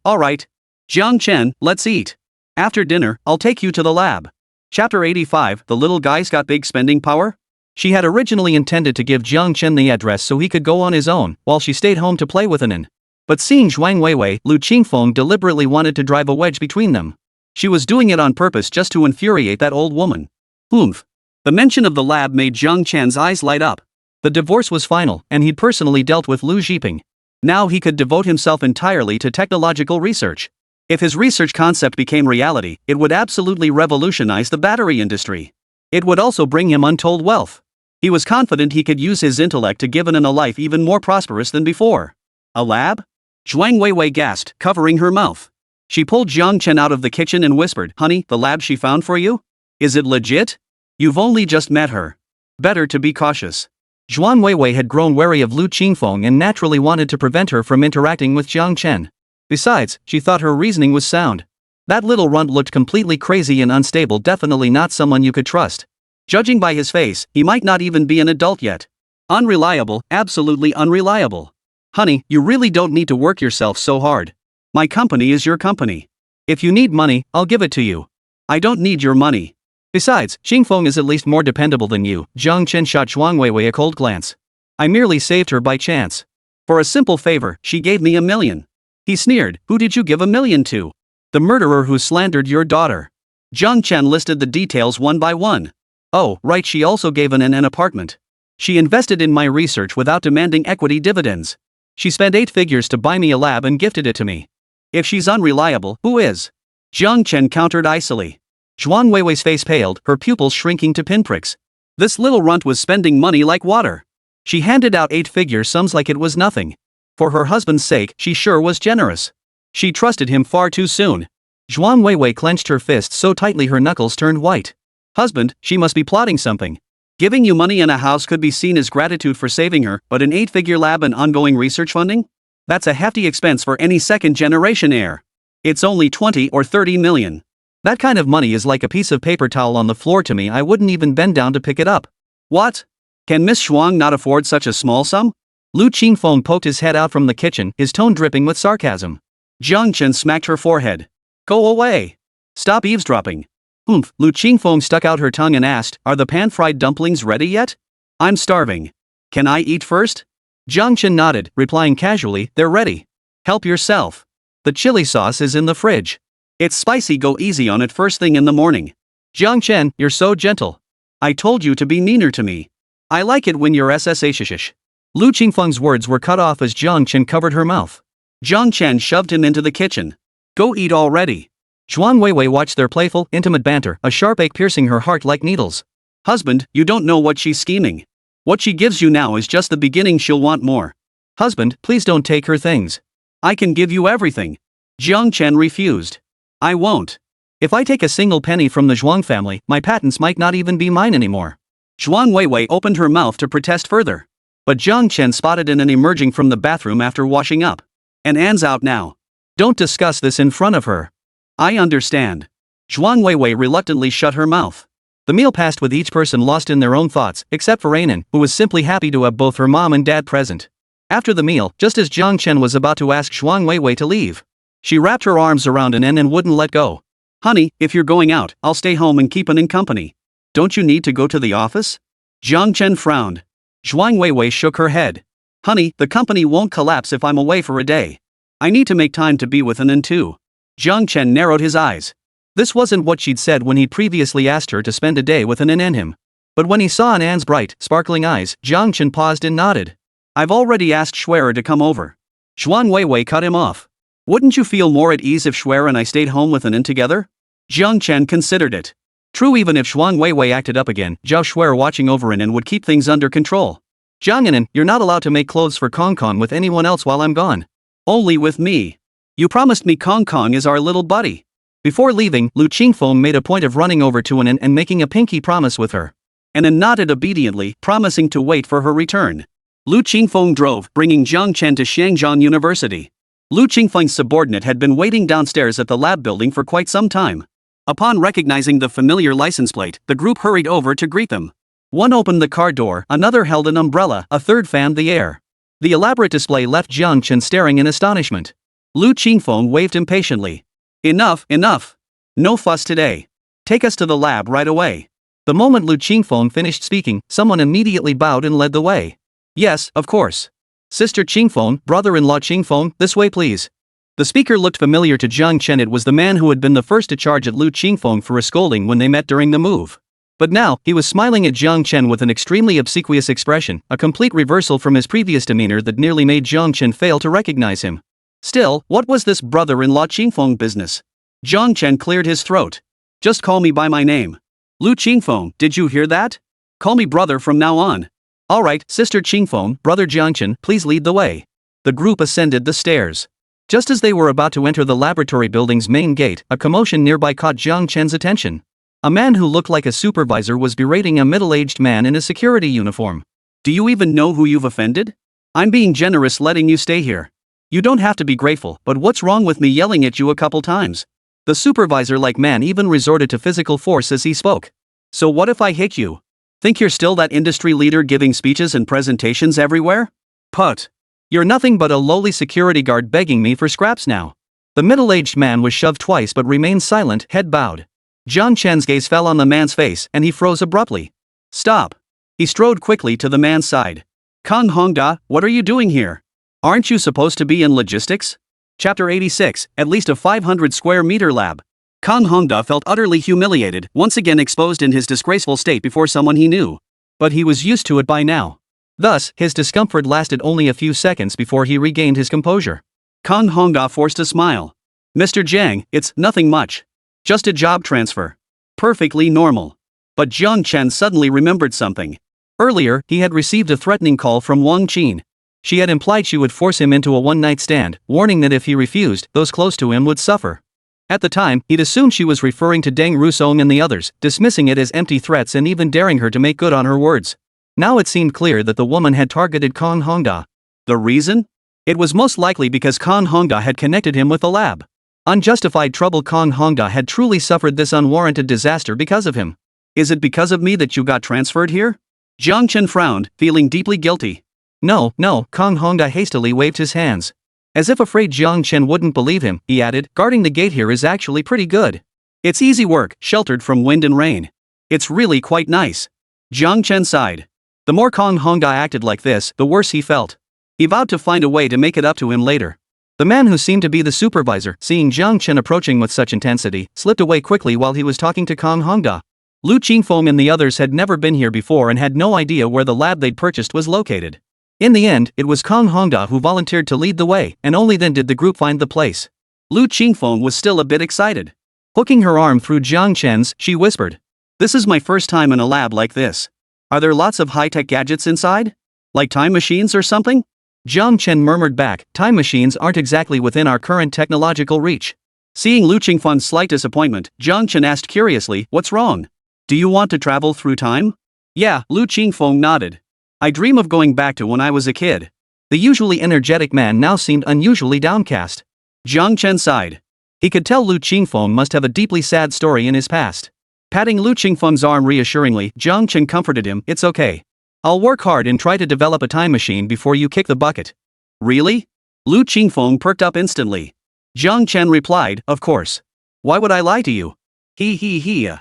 Jiang Chen, let's eat. After dinner, I'll take you to the lab. Chapter 85, The Little Guy's Got Big Spending Power? She had originally intended to give Jiang Chen the address so he could go on his own, while she stayed home to play with Inan. But seeing Zhuang Weiwei, Lu Qingfeng deliberately wanted to drive a wedge between them. She was doing it on purpose just to infuriate that old woman. Oomph. The mention of the lab made Jiang Chen's eyes light up. The divorce was final, and he'd personally dealt with Lu Zhiping. Now he could devote himself entirely to technological research. If his research concept became reality, it would absolutely revolutionize the battery industry. It would also bring him untold wealth. He was confident he could use his intellect to give Inan a life even more prosperous than before. A lab? Zhuang Weiwei gasped, covering her mouth. She pulled Jiang Chen out of the kitchen and whispered, honey, the lab she found for you? Is it legit? You've only just met her. Better to be cautious. Zhuang Weiwei had grown wary of Lu Qingfeng and naturally wanted to prevent her from interacting with Jiang Chen. Besides, she thought her reasoning was sound. That little runt looked completely crazy and unstable, definitely not someone you could trust. Judging by his face, he might not even be an adult yet. Unreliable, absolutely unreliable. Honey, you really don't need to work yourself so hard. My company is your company. If you need money, I'll give it to you. I don't need your money. Besides, Xingfeng is at least more dependable than you. Jiang Chen shot Zhuang Weiwei a cold glance. I merely saved her by chance. For a simple favor, she gave me $1 million. He sneered, who did you give $1 million to? The murderer who slandered your daughter. Jiang Chen listed the details one by one. Oh, right, she also gave an apartment. She invested in my research without demanding equity dividends. She spent 8 figures to buy me a lab and gifted it to me. If she's unreliable, who is? Jiang Chen countered icily. Zhuang Weiwei's face paled, her pupils shrinking to pinpricks. This little runt was spending money like water. She handed out 8-figure sums like it was nothing. For her husband's sake, she sure was generous. She trusted him far too soon. Zhuang Weiwei clenched her fists so tightly her knuckles turned white. Husband, she must be plotting something. Giving you money and a house could be seen as gratitude for saving her, but an 8-figure lab and ongoing research funding? That's a hefty expense for any second-generation heir. It's only 20 or 30 million. That kind of money is like a piece of paper towel on the floor to me. I wouldn't even bend down to pick it up. What? Can Miss Shuang not afford such a small sum? Lu Qingfeng poked his head out from the kitchen, his tone dripping with sarcasm. Jiang Chen smacked her forehead. Go away. Stop eavesdropping. Oomph. Lu Qingfeng stuck out her tongue and asked, are the pan-fried dumplings ready yet? I'm starving. Can I eat first? Jiang Chen nodded, replying casually, they're ready. Help yourself. The chili sauce is in the fridge. It's spicy, go easy on it first thing in the morning. Jiang Chen, you're so gentle. I told you to be meaner to me. I like it when you're sshshish. Lu Qingfeng's words were cut off as Jiang Chen covered her mouth. Jiang Chen shoved him into the kitchen. Go eat already. Zhuang Weiwei watched their playful, intimate banter, a sharp ache piercing her heart like needles. Husband, you don't know what she's scheming. What she gives you now is just the beginning, she'll want more. Husband, please don't take her things. I can give you everything. Jiang Chen refused. I won't. If I take a single penny from the Zhuang family, my patents might not even be mine anymore. Zhuang Weiwei opened her mouth to protest further. But Jiang Chen spotted Inan emerging from the bathroom after washing up. And Anne's out now. Don't discuss this in front of her. I understand. Zhuang Weiwei reluctantly shut her mouth. The meal passed with each person lost in their own thoughts, except for Anan, who was simply happy to have both her mom and dad present. After the meal, just as Jiang Chen was about to ask Zhuang Weiwei to leave, she wrapped her arms around Anan and wouldn't let go. Honey, if you're going out, I'll stay home and keep Anan company. Don't you need to go to the office? Jiang Chen frowned. Zhuang Weiwei shook her head. Honey, the company won't collapse if I'm away for a day. I need to make time to be with Anan too. Jiang Chen narrowed his eyes. This wasn't what she'd said when he'd previously asked her to spend a day with Anan and him. But when he saw An's bright, sparkling eyes, Jiang Chen paused and nodded. I've already asked Schwerer to come over. Zhuang Weiwei cut him off. Wouldn't you feel more at ease if Schwerer and I stayed home with An together? Jiang Chen considered it. True, even if Zhuang Weiwei acted up again, Zhao Schwerer watching over An would keep things under control. Jiang An, you're not allowed to make clothes for Kong Kong with anyone else while I'm gone. Only with me. You promised me Kong Kong is our little buddy. Before leaving, Lu Qingfeng made a point of running over to An and making a pinky promise with her. An nodded obediently, promising to wait for her return. Lu Qingfeng drove, bringing Jiang Chen to Shangjiang University. Lu Qingfeng's subordinate had been waiting downstairs at the lab building for quite some time. Upon recognizing the familiar license plate, the group hurried over to greet them. One opened the car door, another held an umbrella, a third fanned the air. The elaborate display left Jiang Chen staring in astonishment. Lu Qingfeng waved impatiently. Enough, enough. No fuss today. Take us to the lab right away. The moment Lu Qingfeng finished speaking, someone immediately bowed and led the way. Yes, of course. Sister Qingfeng, brother-in-law Qingfeng, this way please. The speaker looked familiar to Jiang Chen. It was the man who had been the first to charge at Lu Qingfeng for a scolding when they met during the move. But now, he was smiling at Jiang Chen with an extremely obsequious expression, a complete reversal from his previous demeanor that nearly made Jiang Chen fail to recognize him. Still, what was this brother-in-law Qingfeng business? Jiang Chen cleared his throat. Just call me by my name. Lu Qingfeng, did you hear that? Call me brother from now on. Alright, Sister Qingfeng, brother Jiang Chen, please lead the way. The group ascended the stairs. Just as they were about to enter the laboratory building's main gate, a commotion nearby caught Jiang Chen's attention. A man who looked like a supervisor was berating a middle-aged man in a security uniform. Do you even know who you've offended? I'm being generous letting you stay here. You don't have to be grateful, but what's wrong with me yelling at you a couple times? The supervisor-like man even resorted to physical force as he spoke. So what if I hit you? Think you're still that industry leader giving speeches and presentations everywhere? Put. You're nothing but a lowly security guard begging me for scraps now. The middle-aged man was shoved twice but remained silent, head bowed. Jiang Chen's gaze fell on the man's face and he froze abruptly. Stop. He strode quickly to the man's side. Kang Hongda, what are you doing here? Aren't you supposed to be in logistics? Chapter 86, at least a 500 square meter lab. Kang Hongda felt utterly humiliated, once again exposed in his disgraceful state before someone he knew. But he was used to it by now. Thus, his discomfort lasted only a few seconds before he regained his composure. Kang Hongda forced a smile. Mr. Jiang, it's nothing much. Just a job transfer. Perfectly normal. But Jiang Chen suddenly remembered something. Earlier, he had received a threatening call from Wang Qin. She had implied she would force him into a one-night stand, warning that if he refused, those close to him would suffer. At the time, he'd assumed she was referring to Deng Rusong and the others, dismissing it as empty threats and even daring her to make good on her words. Now it seemed clear that the woman had targeted Kang Hongda. The reason? It was most likely because Kang Hongda had connected him with the lab. Unjustified trouble. Kang Hongda had truly suffered this unwarranted disaster because of him. Is it because of me that you got transferred here? Jiang Chen frowned, feeling deeply guilty. No, Kang Hongda hastily waved his hands. As if afraid Jiang Chen wouldn't believe him, he added, guarding the gate here is actually pretty good. It's easy work, sheltered from wind and rain. It's really quite nice. Jiang Chen sighed. The more Kang Hongda acted like this, the worse he felt. He vowed to find a way to make it up to him later. The man who seemed to be the supervisor, seeing Jiang Chen approaching with such intensity, slipped away quickly while he was talking to Kang Hongda. Lu Qingfeng and the others had never been here before and had no idea where the lab they'd purchased was located. In the end, it was Kang Hongda who volunteered to lead the way, and only then did the group find the place. Lu Qingfeng was still a bit excited. Hooking her arm through Jiang Chen's, she whispered. This is my first time in a lab like this. Are there lots of high-tech gadgets inside? Like time machines or something? Jiang Chen murmured back, time machines aren't exactly within our current technological reach. Seeing Lu Qingfeng's slight disappointment, Jiang Chen asked curiously, what's wrong? Do you want to travel through time? Yeah, Lu Qingfeng nodded. I dream of going back to when I was a kid. The usually energetic man now seemed unusually downcast. Jiang Chen sighed. He could tell Lu Qingfeng must have a deeply sad story in his past. Patting Lu Qingfeng's arm reassuringly, Jiang Chen comforted him, it's okay. I'll work hard and try to develop a time machine before you kick the bucket. Really? Lu Qingfeng perked up instantly. Jiang Chen replied, of course. Why would I lie to you? He.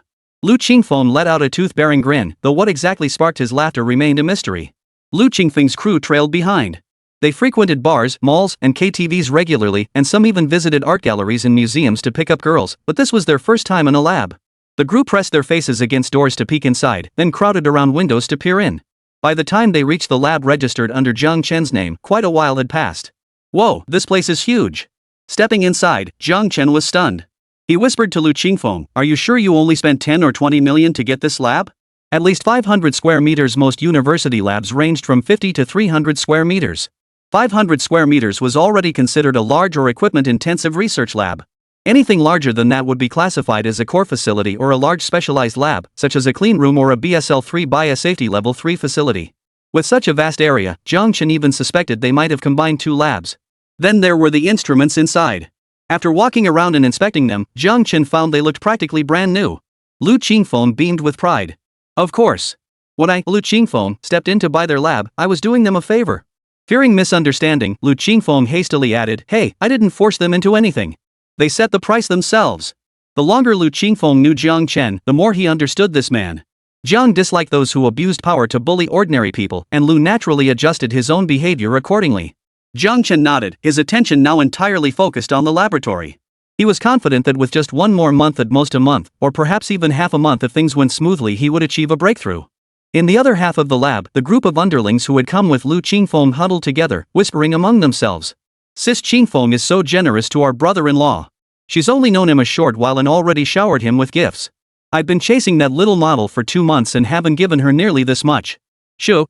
Lu Qingfeng let out a tooth-bearing grin, though what exactly sparked his laughter remained a mystery. Lu Qingfeng's crew trailed behind. They frequented bars, malls, and KTVs regularly, and some even visited art galleries and museums to pick up girls, but this was their first time in a lab. The group pressed their faces against doors to peek inside, then crowded around windows to peer in. By the time they reached the lab registered under Jiang Chen's name, quite a while had passed. Whoa, this place is huge. Stepping inside, Jiang Chen was stunned. He whispered to Lu Qingfeng, "Are you sure you only spent 10 or 20 million to get this lab?" At least 500 square meters. Most university labs ranged from 50 to 300 square meters. 500 square meters was already considered a large or equipment-intensive research lab. Anything larger than that would be classified as a core facility or a large specialized lab, such as a clean room or a BSL-3 biosafety level 3 facility. With such a vast area, Jiang Chen even suspected they might have combined two labs. Then there were the instruments inside. After walking around and inspecting them, Jiang Chen found they looked practically brand new. Lu Qingfeng beamed with pride. Of course. When Lu Qingfeng, stepped in to buy their lab, I was doing them a favor. Fearing misunderstanding, Lu Qingfeng hastily added, "Hey, I didn't force them into anything. They set the price themselves." The longer Lu Qingfeng knew Jiang Chen, the more he understood this man. Jiang disliked those who abused power to bully ordinary people, and Lu naturally adjusted his own behavior accordingly. Jiang Chen nodded, his attention now entirely focused on the laboratory. He was confident that with just one more month, at most a month, or perhaps even half a month if things went smoothly, he would achieve a breakthrough. In the other half of the lab, the group of underlings who had come with Lu Qingfeng huddled together, whispering among themselves. "Sis Qingfeng is so generous to our brother-in-law. She's only known him a short while and already showered him with gifts. I've been chasing that little model for 2 months and haven't given her nearly this much.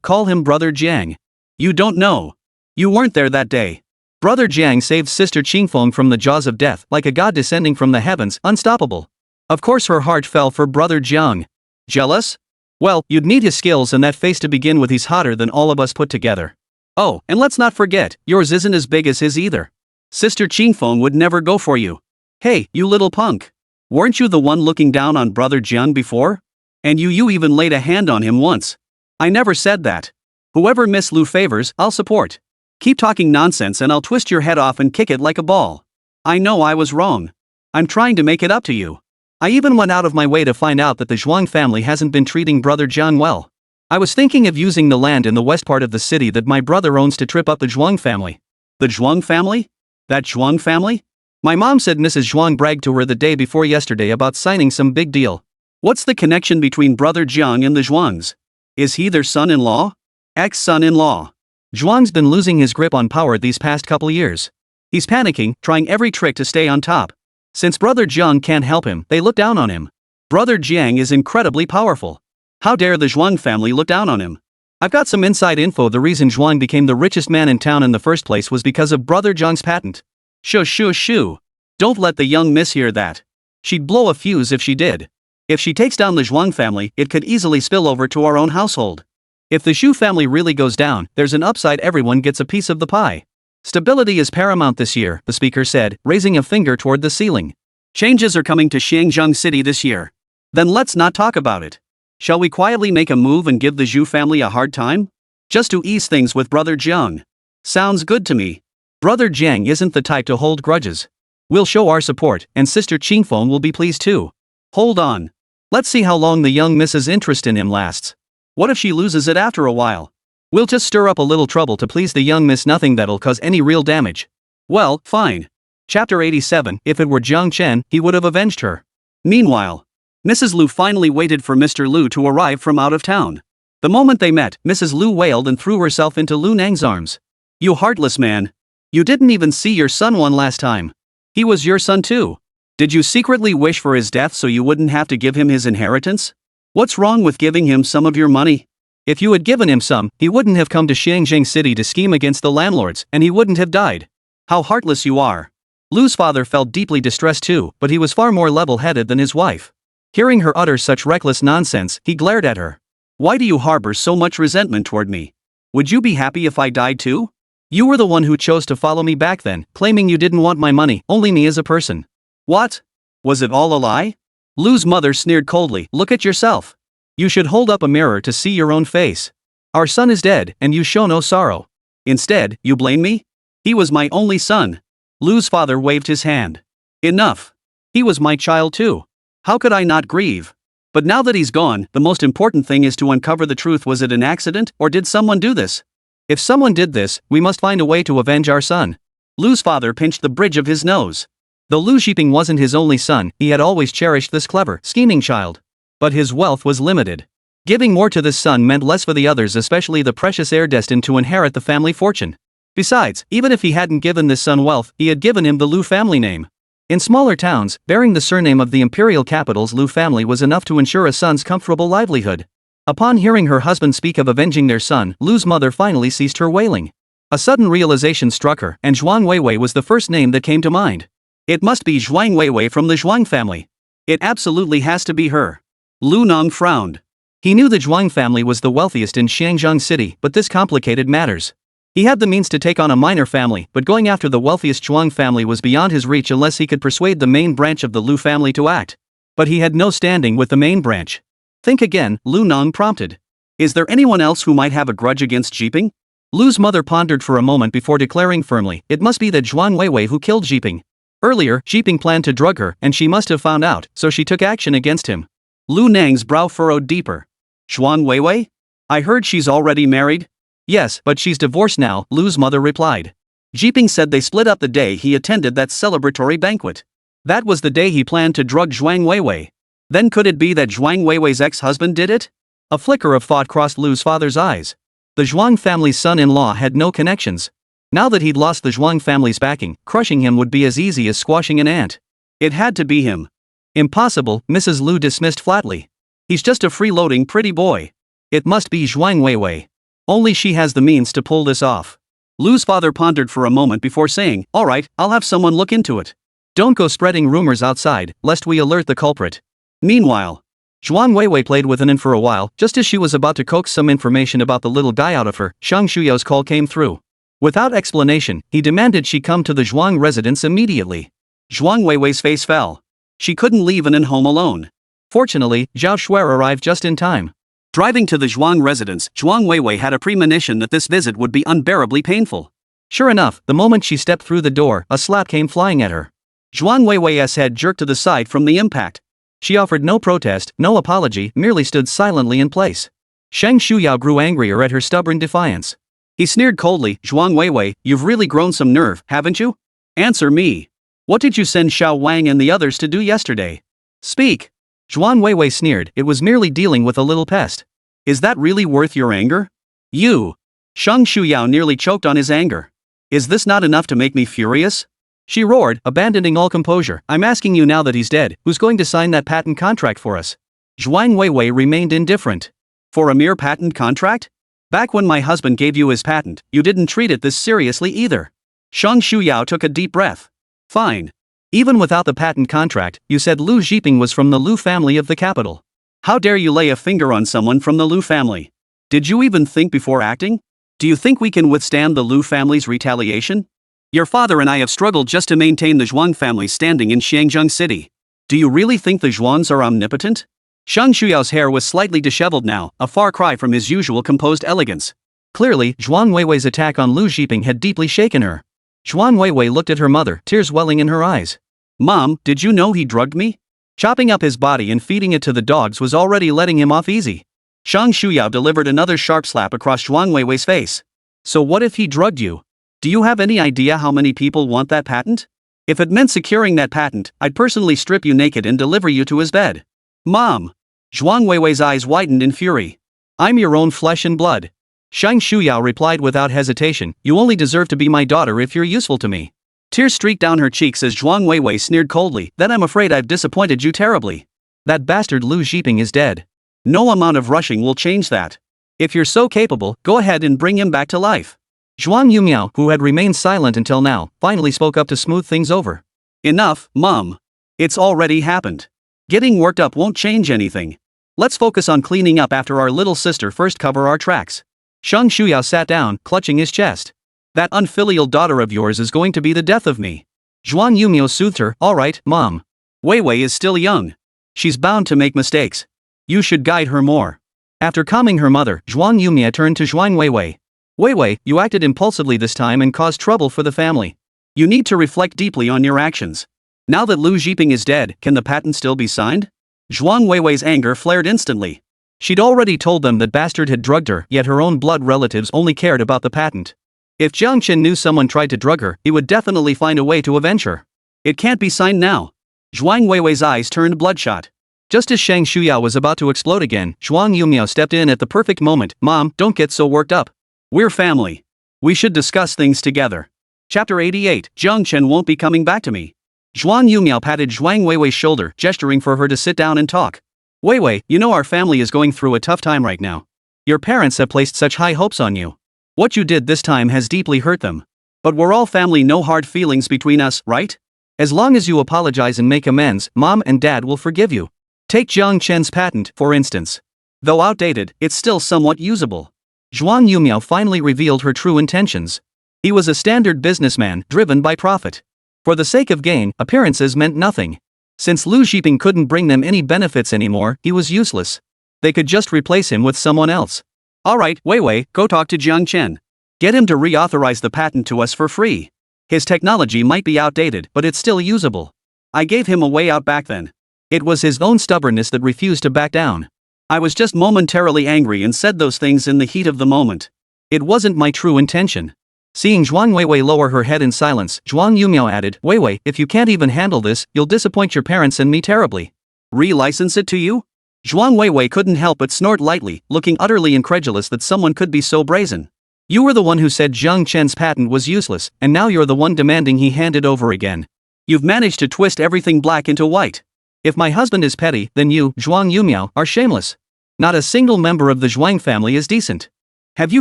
Call him Brother Jiang. You don't know. You weren't there that day. Brother Jiang saved Sister Qingfeng from the jaws of death, like a god descending from the heavens, unstoppable. Of course her heart fell for Brother Jiang. Jealous? Well, you'd need his skills and that face to begin with. He's hotter than all of us put together. Oh, and let's not forget, yours isn't as big as his either. Sister Qingfeng would never go for you. Hey, you little punk. Weren't you the one looking down on Brother Jiang before? And you even laid a hand on him once. I never said that. Whoever Miss Lu favors, I'll support. Keep talking nonsense and I'll twist your head off and kick it like a ball. I know I was wrong. I'm trying to make it up to you. I even went out of my way to find out that the Zhuang family hasn't been treating Brother Jiang well. I was thinking of using the land in the west part of the city that my brother owns to trip up the Zhuang family." "The Zhuang family? That Zhuang family? My mom said Mrs. Zhuang bragged to her the day before yesterday about signing some big deal. What's the connection between Brother Jiang and the Zhuangs? Is he their son-in-law? Ex-son-in-law?" Zhuang's been losing his grip on power these past couple years. He's panicking, trying every trick to stay on top. Since Brother Jiang can't help him, they look down on him. Brother Jiang is incredibly powerful. How dare the Zhuang family look down on him? I've got some inside info. The reason Zhuang became the richest man in town in the first place was because of Brother Jiang's patent. Shoo. Don't let the young miss hear that. She'd blow a fuse if she did. If she takes down the Zhuang family, it could easily spill over to our own household. If the Xu family really goes down, there's an upside. Everyone gets a piece of the pie. Stability is paramount this year, the speaker said, raising a finger toward the ceiling. Changes are coming to Xiangzheng City this year. Then let's not talk about it. Shall we quietly make a move and give the Zhu family a hard time? Just to ease things with Brother Jiang. Sounds good to me. Brother Jiang isn't the type to hold grudges. We'll show our support, and Sister Qingfeng will be pleased too. Hold on. Let's see how long the young Mrs. interest in him lasts. What if she loses it after a while? We'll just stir up a little trouble to please the young miss. Nothing that'll cause any real damage. Well, fine. Chapter 87. If it were Jiang Chen, he would have avenged her. Meanwhile, Mrs. Lu finally waited for Mr. Lu to arrive from out of town. The moment they met, Mrs. Lu wailed and threw herself into Lu Nang's arms. "You heartless man. You didn't even see your son one last time. He was your son too. Did you secretly wish for his death so you wouldn't have to give him his inheritance? What's wrong with giving him some of your money? If you had given him some, he wouldn't have come to Xiangzheng City to scheme against the landlords, and he wouldn't have died. How heartless you are." Lu's father felt deeply distressed too, but he was far more level-headed than his wife. Hearing her utter such reckless nonsense, he glared at her. "Why do you harbor so much resentment toward me? Would you be happy if I died too? You were the one who chose to follow me back then, claiming you didn't want my money, only me as a person. What? Was it all a lie?" Lu's mother sneered coldly. "Look at yourself. You should hold up a mirror to see your own face. Our son is dead, and you show no sorrow. Instead, you blame me? He was my only son." Lu's father waved his hand. "Enough. He was my child too. How could I not grieve? But now that he's gone, the most important thing is to uncover the truth. Was it an accident, or did someone do this? If someone did this, we must find a way to avenge our son." Lu's father pinched the bridge of his nose. Though Lu Zhiping wasn't his only son, he had always cherished this clever, scheming child. But his wealth was limited. Giving more to this son meant less for the others, especially the precious heir destined to inherit the family fortune. Besides, even if he hadn't given this son wealth, he had given him the Lu family name. In smaller towns, bearing the surname of the imperial capital's Lu family was enough to ensure a son's comfortable livelihood. Upon hearing her husband speak of avenging their son, Lu's mother finally ceased her wailing. A sudden realization struck her, and Zhuang Weiwei was the first name that came to mind. It must be Zhuang Weiwei from the Zhuang family. It absolutely has to be her. Lu Nong frowned. He knew the Zhuang family was the wealthiest in Xiangzheng City, but this complicated matters. He had the means to take on a minor family, but going after the wealthiest Zhuang family was beyond his reach unless he could persuade the main branch of the Lu family to act. But he had no standing with the main branch. Think again, Lu Nong prompted. Is there anyone else who might have a grudge against Zhiping? Lu's mother pondered for a moment before declaring firmly, it must be that Zhuang Weiwei who killed Zhiping. Earlier, Zhiping planned to drug her, and she must have found out, so she took action against him. Lu Nang's brow furrowed deeper. Zhuang Weiwei? I heard she's already married? Yes, but she's divorced now, Lu's mother replied. Zhiping said they split up the day he attended that celebratory banquet. That was the day he planned to drug Zhuang Weiwei. Then could it be that Zhuang Weiwei's ex-husband did it? A flicker of thought crossed Lu's father's eyes. The Zhuang family's son-in-law had no connections. Now that he'd lost the Zhuang family's backing, crushing him would be as easy as squashing an ant. It had to be him. Impossible, Mrs. Lu dismissed flatly. He's just a freeloading pretty boy. It must be Zhuang Weiwei. Only she has the means to pull this off. Lu's father pondered for a moment before saying, all right, I'll have someone look into it. Don't go spreading rumors outside, lest we alert the culprit. Meanwhile, Zhuang Weiwei played with Anan for a while. Just as she was about to coax some information about the little guy out of her, Shang Shuyao's call came through. Without explanation, he demanded she come to the Zhuang residence immediately. Zhuang Weiwei's face fell. She couldn't leave Anan home alone. Fortunately, Zhao Shuer arrived just in time. Driving to the Zhuang residence, Zhuang Weiwei had a premonition that this visit would be unbearably painful. Sure enough, the moment she stepped through the door, a slap came flying at her. Zhuang Weiwei's head jerked to the side from the impact. She offered no protest, no apology, merely stood silently in place. Shang Shuyao grew angrier at her stubborn defiance. He sneered coldly, Zhuang Weiwei, you've really grown some nerve, haven't you? Answer me. What did you send Xiao Wang and the others to do yesterday? Speak. Zhuang Weiwei sneered, it was merely dealing with a little pest. Is that really worth your anger? You. Shang Shuyao nearly choked on his anger. Is this not enough to make me furious? She roared, abandoning all composure, I'm asking you now that he's dead, who's going to sign that patent contract for us? Zhuang Weiwei remained indifferent. For a mere patent contract? Back when my husband gave you his patent, you didn't treat it this seriously either. Shang Shuyao took a deep breath. Fine. Even without the patent contract, you said Lu Zhiping was from the Lu family of the capital. How dare you lay a finger on someone from the Lu family? Did you even think before acting? Do you think we can withstand the Lu family's retaliation? Your father and I have struggled just to maintain the Zhuang family's standing in Xiangzheng City. Do you really think the Zhuangs are omnipotent? Shang Shuyao's hair was slightly disheveled now, a far cry from his usual composed elegance. Clearly, Zhuang Weiwei's attack on Lu Zhiping had deeply shaken her. Zhuang Weiwei looked at her mother, tears welling in her eyes. Mom, did you know he drugged me? Chopping up his body and feeding it to the dogs was already letting him off easy. Shang Shuyao delivered another sharp slap across Zhuang Weiwei's face. So what if he drugged you? Do you have any idea how many people want that patent? If it meant securing that patent, I'd personally strip you naked and deliver you to his bed. Mom! Zhuang Weiwei's eyes widened in fury. I'm your own flesh and blood. Shang Shuyao replied without hesitation, you only deserve to be my daughter if you're useful to me. Tears streaked down her cheeks as Zhuang Weiwei sneered coldly, then I'm afraid I've disappointed you terribly. That bastard Lu Zhiping is dead. No amount of rushing will change that. If you're so capable, go ahead and bring him back to life. Zhuang Yumiao, who had remained silent until now, finally spoke up to smooth things over. Enough, Mom. It's already happened. Getting worked up won't change anything. Let's focus on cleaning up after our little sister first cover our tracks. Shang Shuyao sat down, clutching his chest. That unfilial daughter of yours is going to be the death of me. Zhuang Yumiao soothed her, all right, Mom. Weiwei is still young. She's bound to make mistakes. You should guide her more. After calming her mother, Zhuang Yumiao turned to Zhuang Weiwei. Weiwei, you acted impulsively this time and caused trouble for the family. You need to reflect deeply on your actions. Now that Lu Zhiping is dead, can the patent still be signed? Zhuang Weiwei's anger flared instantly. She'd already told them that bastard had drugged her, yet her own blood relatives only cared about the patent. If Jiang Chen knew someone tried to drug her, he would definitely find a way to avenge her. It can't be signed now. Zhuang Weiwei's eyes turned bloodshot. Just as Shang Shuya was about to explode again, Zhuang Yumiao stepped in at the perfect moment. Mom, don't get so worked up. We're family. We should discuss things together. Chapter 88, Zhang Chen won't be coming back to me. Zhuang Yumiao patted Zhuang Weiwei's shoulder, gesturing for her to sit down and talk. Weiwei, you know our family is going through a tough time right now. Your parents have placed such high hopes on you. What you did this time has deeply hurt them. But we're all family, no hard feelings between us, right? As long as you apologize and make amends, Mom and Dad will forgive you. Take Zhang Chen's patent, for instance. Though outdated, it's still somewhat usable. Zhuang Yumiao finally revealed her true intentions. He was a standard businessman, driven by profit. For the sake of gain, appearances meant nothing. Since Lu Zhiping couldn't bring them any benefits anymore, he was useless. They could just replace him with someone else. Alright, Weiwei, go talk to Zhang Chen. Get him to reauthorize the patent to us for free. His technology might be outdated, but it's still usable. I gave him a way out back then. It was his own stubbornness that refused to back down. I was just momentarily angry and said those things in the heat of the moment. It wasn't my true intention. Seeing Zhuang Weiwei lower her head in silence, Zhuang Yumiao added, Weiwei, if you can't even handle this, you'll disappoint your parents and me terribly. Relicense it to you? Zhuang Weiwei couldn't help but snort lightly, looking utterly incredulous that someone could be so brazen. You were the one who said Zhang Chen's patent was useless, and now you're the one demanding he hand it over again. You've managed to twist everything black into white. If my husband is petty, then you, Zhuang Yumiao, are shameless. Not a single member of the Zhuang family is decent. Have you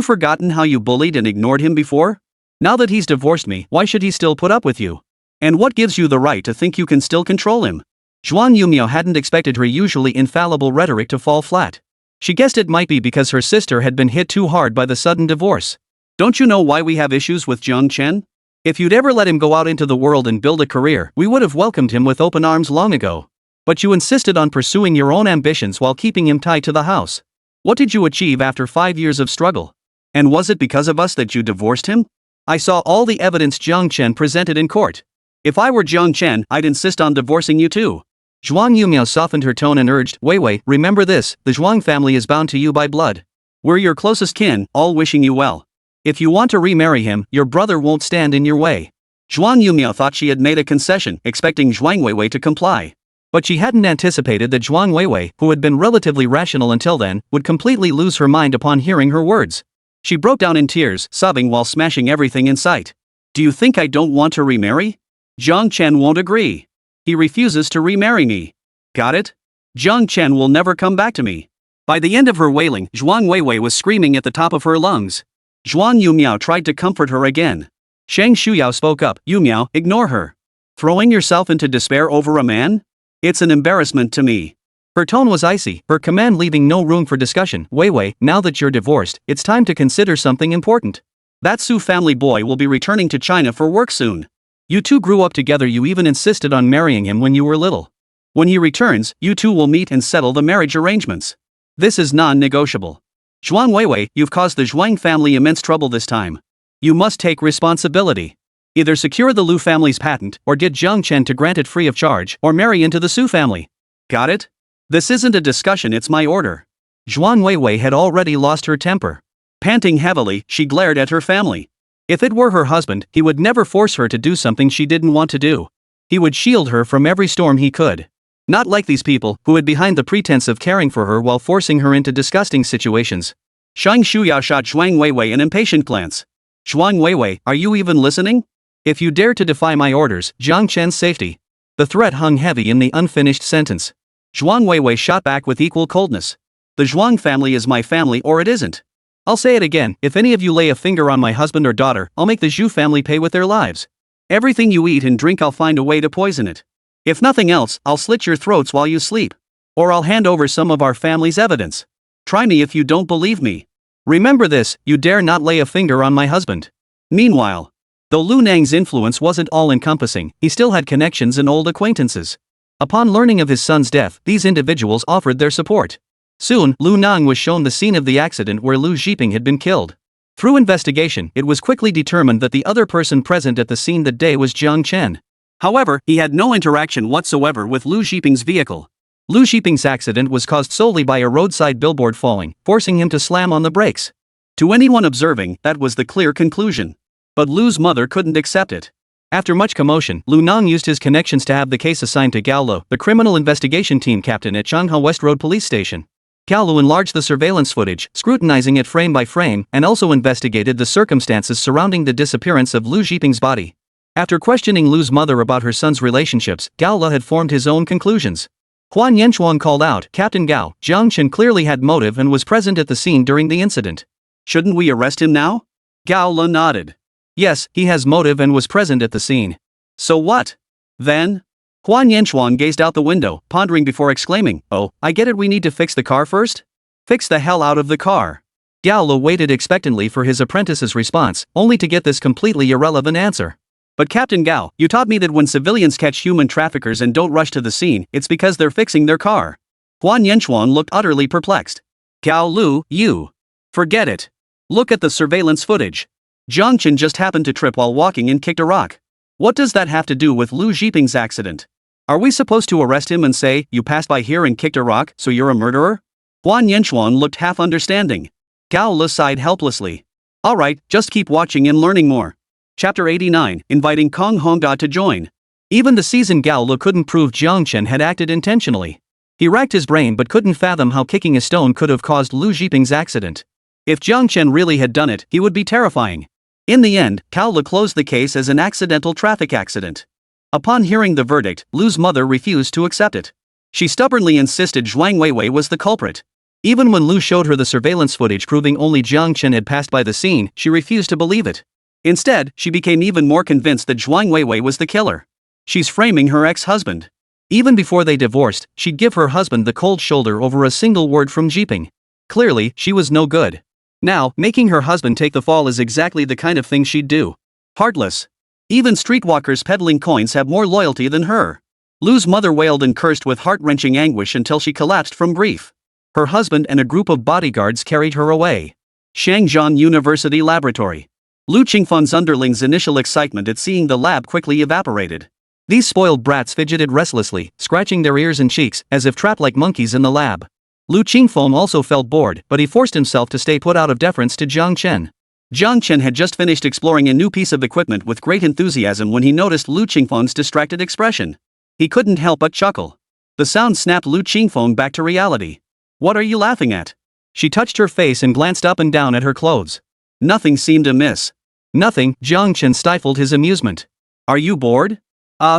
forgotten how you bullied and ignored him before? Now that he's divorced me, why should he still put up with you? And what gives you the right to think you can still control him? Zhuang Yumiao hadn't expected her usually infallible rhetoric to fall flat. She guessed it might be because her sister had been hit too hard by the sudden divorce. Don't you know why we have issues with Zhang Chen? If you'd ever let him go out into the world and build a career, we would have welcomed him with open arms long ago. But you insisted on pursuing your own ambitions while keeping him tied to the house. What did you achieve after 5 years of struggle? And was it because of us that you divorced him? I saw all the evidence Zhang Chen presented in court. If I were Zhang Chen, I'd insist on divorcing you too. Zhuang Yumiao softened her tone and urged, Weiwei, remember this, the Zhuang family is bound to you by blood. We're your closest kin, all wishing you well. If you want to remarry him, your brother won't stand in your way. Zhuang Yumiao thought she had made a concession, expecting Zhuang Weiwei to comply. But she hadn't anticipated that Zhuang Weiwei, who had been relatively rational until then, would completely lose her mind upon hearing her words. She broke down in tears, sobbing while smashing everything in sight. Do you think I don't want to remarry? Zhang Chen won't agree. He refuses to remarry me. Got it? Zhang Chen will never come back to me. By the end of her wailing, Zhuang Weiwei was screaming at the top of her lungs. Zhuang Yumiao tried to comfort her again. Shang Shuyao spoke up, Yumiao, ignore her. Throwing yourself into despair over a man? It's an embarrassment to me. Her tone was icy, her command leaving no room for discussion. Weiwei, now that you're divorced, it's time to consider something important. That Su family boy will be returning to China for work soon. You two grew up together, you even insisted on marrying him when you were little. When he returns, you two will meet and settle the marriage arrangements. This is non-negotiable. Zhuang Weiwei, you've caused the Zhuang family immense trouble this time. You must take responsibility. Either secure the Lu family's patent, or get Zhang Chen to grant it free of charge, or marry into the Su family. Got it? This isn't a discussion, it's my order. Zhuang Weiwei had already lost her temper. Panting heavily, she glared at her family. If it were her husband, he would never force her to do something she didn't want to do. He would shield her from every storm he could. Not like these people, who hid behind the pretense of caring for her while forcing her into disgusting situations. Shang Shuyao shot Zhuang Weiwei an impatient glance. Zhuang Weiwei, are you even listening? If you dare to defy my orders, Zhang Chen's safety. The threat hung heavy in the unfinished sentence. Zhuang Weiwei shot back with equal coldness. The Zhuang family is my family or it isn't. I'll say it again, if any of you lay a finger on my husband or daughter, I'll make the Zhu family pay with their lives. Everything you eat and drink, I'll find a way to poison it. If nothing else, I'll slit your throats while you sleep. Or I'll hand over some of our family's evidence. Try me if you don't believe me. Remember this, you dare not lay a finger on my husband. Meanwhile, though Lu Nang's influence wasn't all-encompassing, he still had connections and old acquaintances. Upon learning of his son's death, these individuals offered their support. Soon, Lu Nang was shown the scene of the accident where Lu Zhiping had been killed. Through investigation, it was quickly determined that the other person present at the scene that day was Zhang Chen. However, he had no interaction whatsoever with Lu Zhiping's vehicle. Lu Zhiping's accident was caused solely by a roadside billboard falling, forcing him to slam on the brakes. To anyone observing, that was the clear conclusion. But Lu's mother couldn't accept it. After much commotion, Lu Nong used his connections to have the case assigned to Gao Lo, the criminal investigation team captain at Changhua West Road Police Station. Gao Lo enlarged the surveillance footage, scrutinizing it frame by frame, and also investigated the circumstances surrounding the disappearance of Lu Zhiping's body. After questioning Lu's mother about her son's relationships, Gao Lo had formed his own conclusions. Huan Yanchuan called out, "Captain Gao, Jiang Chen clearly had motive and was present at the scene during the incident. Shouldn't we arrest him now?" Gao Lo nodded. "Yes, he has motive and was present at the scene." "So what? Then?" Huan Yanchuan gazed out the window, pondering before exclaiming, "Oh, I get it, we need to fix the car first? Fix the hell out of the car." Gao Lo waited expectantly for his apprentice's response, only to get this completely irrelevant answer. "But Captain Gao, you taught me that when civilians catch human traffickers and don't rush to the scene, it's because they're fixing their car." Huan Yanchuan looked utterly perplexed. "Gao Lu, you. Forget it. Look at the surveillance footage. Jiang Chen just happened to trip while walking and kicked a rock. What does that have to do with Lu Zhiping's accident? Are we supposed to arrest him and say, 'You passed by here and kicked a rock, so you're a murderer?'" Huan Yanchuan looked half understanding. Gao Lu sighed helplessly. "Alright, just keep watching and learning more." Chapter 89, inviting Kong Hongda to join. Even the seasoned Gao Lu couldn't prove Jiang Chen had acted intentionally. He racked his brain but couldn't fathom how kicking a stone could have caused Lu Zhiping's accident. If Jiang Chen really had done it, he would be terrifying. In the end, Gao Lu closed the case as an accidental traffic accident. Upon hearing the verdict, Lu's mother refused to accept it. She stubbornly insisted Zhuang Weiwei was the culprit. Even when Lu showed her the surveillance footage proving only Jiang Chen had passed by the scene, she refused to believe it. Instead, she became even more convinced that Zhuang Weiwei was the killer. She's framing her ex-husband. Even before they divorced, she'd give her husband the cold shoulder over a single word from Zhiping. Clearly, she was no good. Now, making her husband take the fall is exactly the kind of thing she'd do. Heartless. Even streetwalkers peddling coins have more loyalty than her. Lu's mother wailed and cursed with heart-wrenching anguish until she collapsed from grief. Her husband and a group of bodyguards carried her away. Shangjian University Laboratory. Lu Qingfeng's underlings' initial excitement at seeing the lab quickly evaporated. These spoiled brats fidgeted restlessly, scratching their ears and cheeks, as if trapped like monkeys in the lab. Lu Qingfeng also felt bored, but he forced himself to stay put out of deference to Jiang Chen. Jiang Chen had just finished exploring a new piece of equipment with great enthusiasm when he noticed Lu Qingfeng's distracted expression. He couldn't help but chuckle. The sound snapped Lu Qingfeng back to reality. "What are you laughing at?" She touched her face and glanced up and down at her clothes. Nothing seemed amiss. "Nothing," Jiang Chen stifled his amusement. "Are you bored?"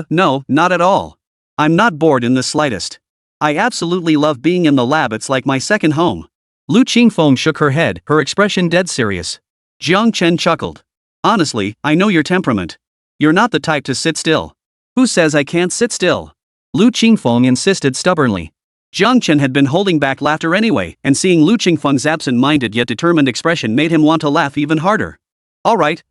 No, not at all. I'm not bored in the slightest. I absolutely love being in the lab, it's like my second home." Lu Qingfeng shook her head, her expression dead serious. Jiang Chen chuckled. "Honestly, I know your temperament. You're not the type to sit still." "Who says I can't sit still?" Lu Qingfeng insisted stubbornly. Jiang Chen had been holding back laughter anyway, and seeing Lu Qingfeng's absent-minded yet determined expression made him want to laugh even harder. Alright.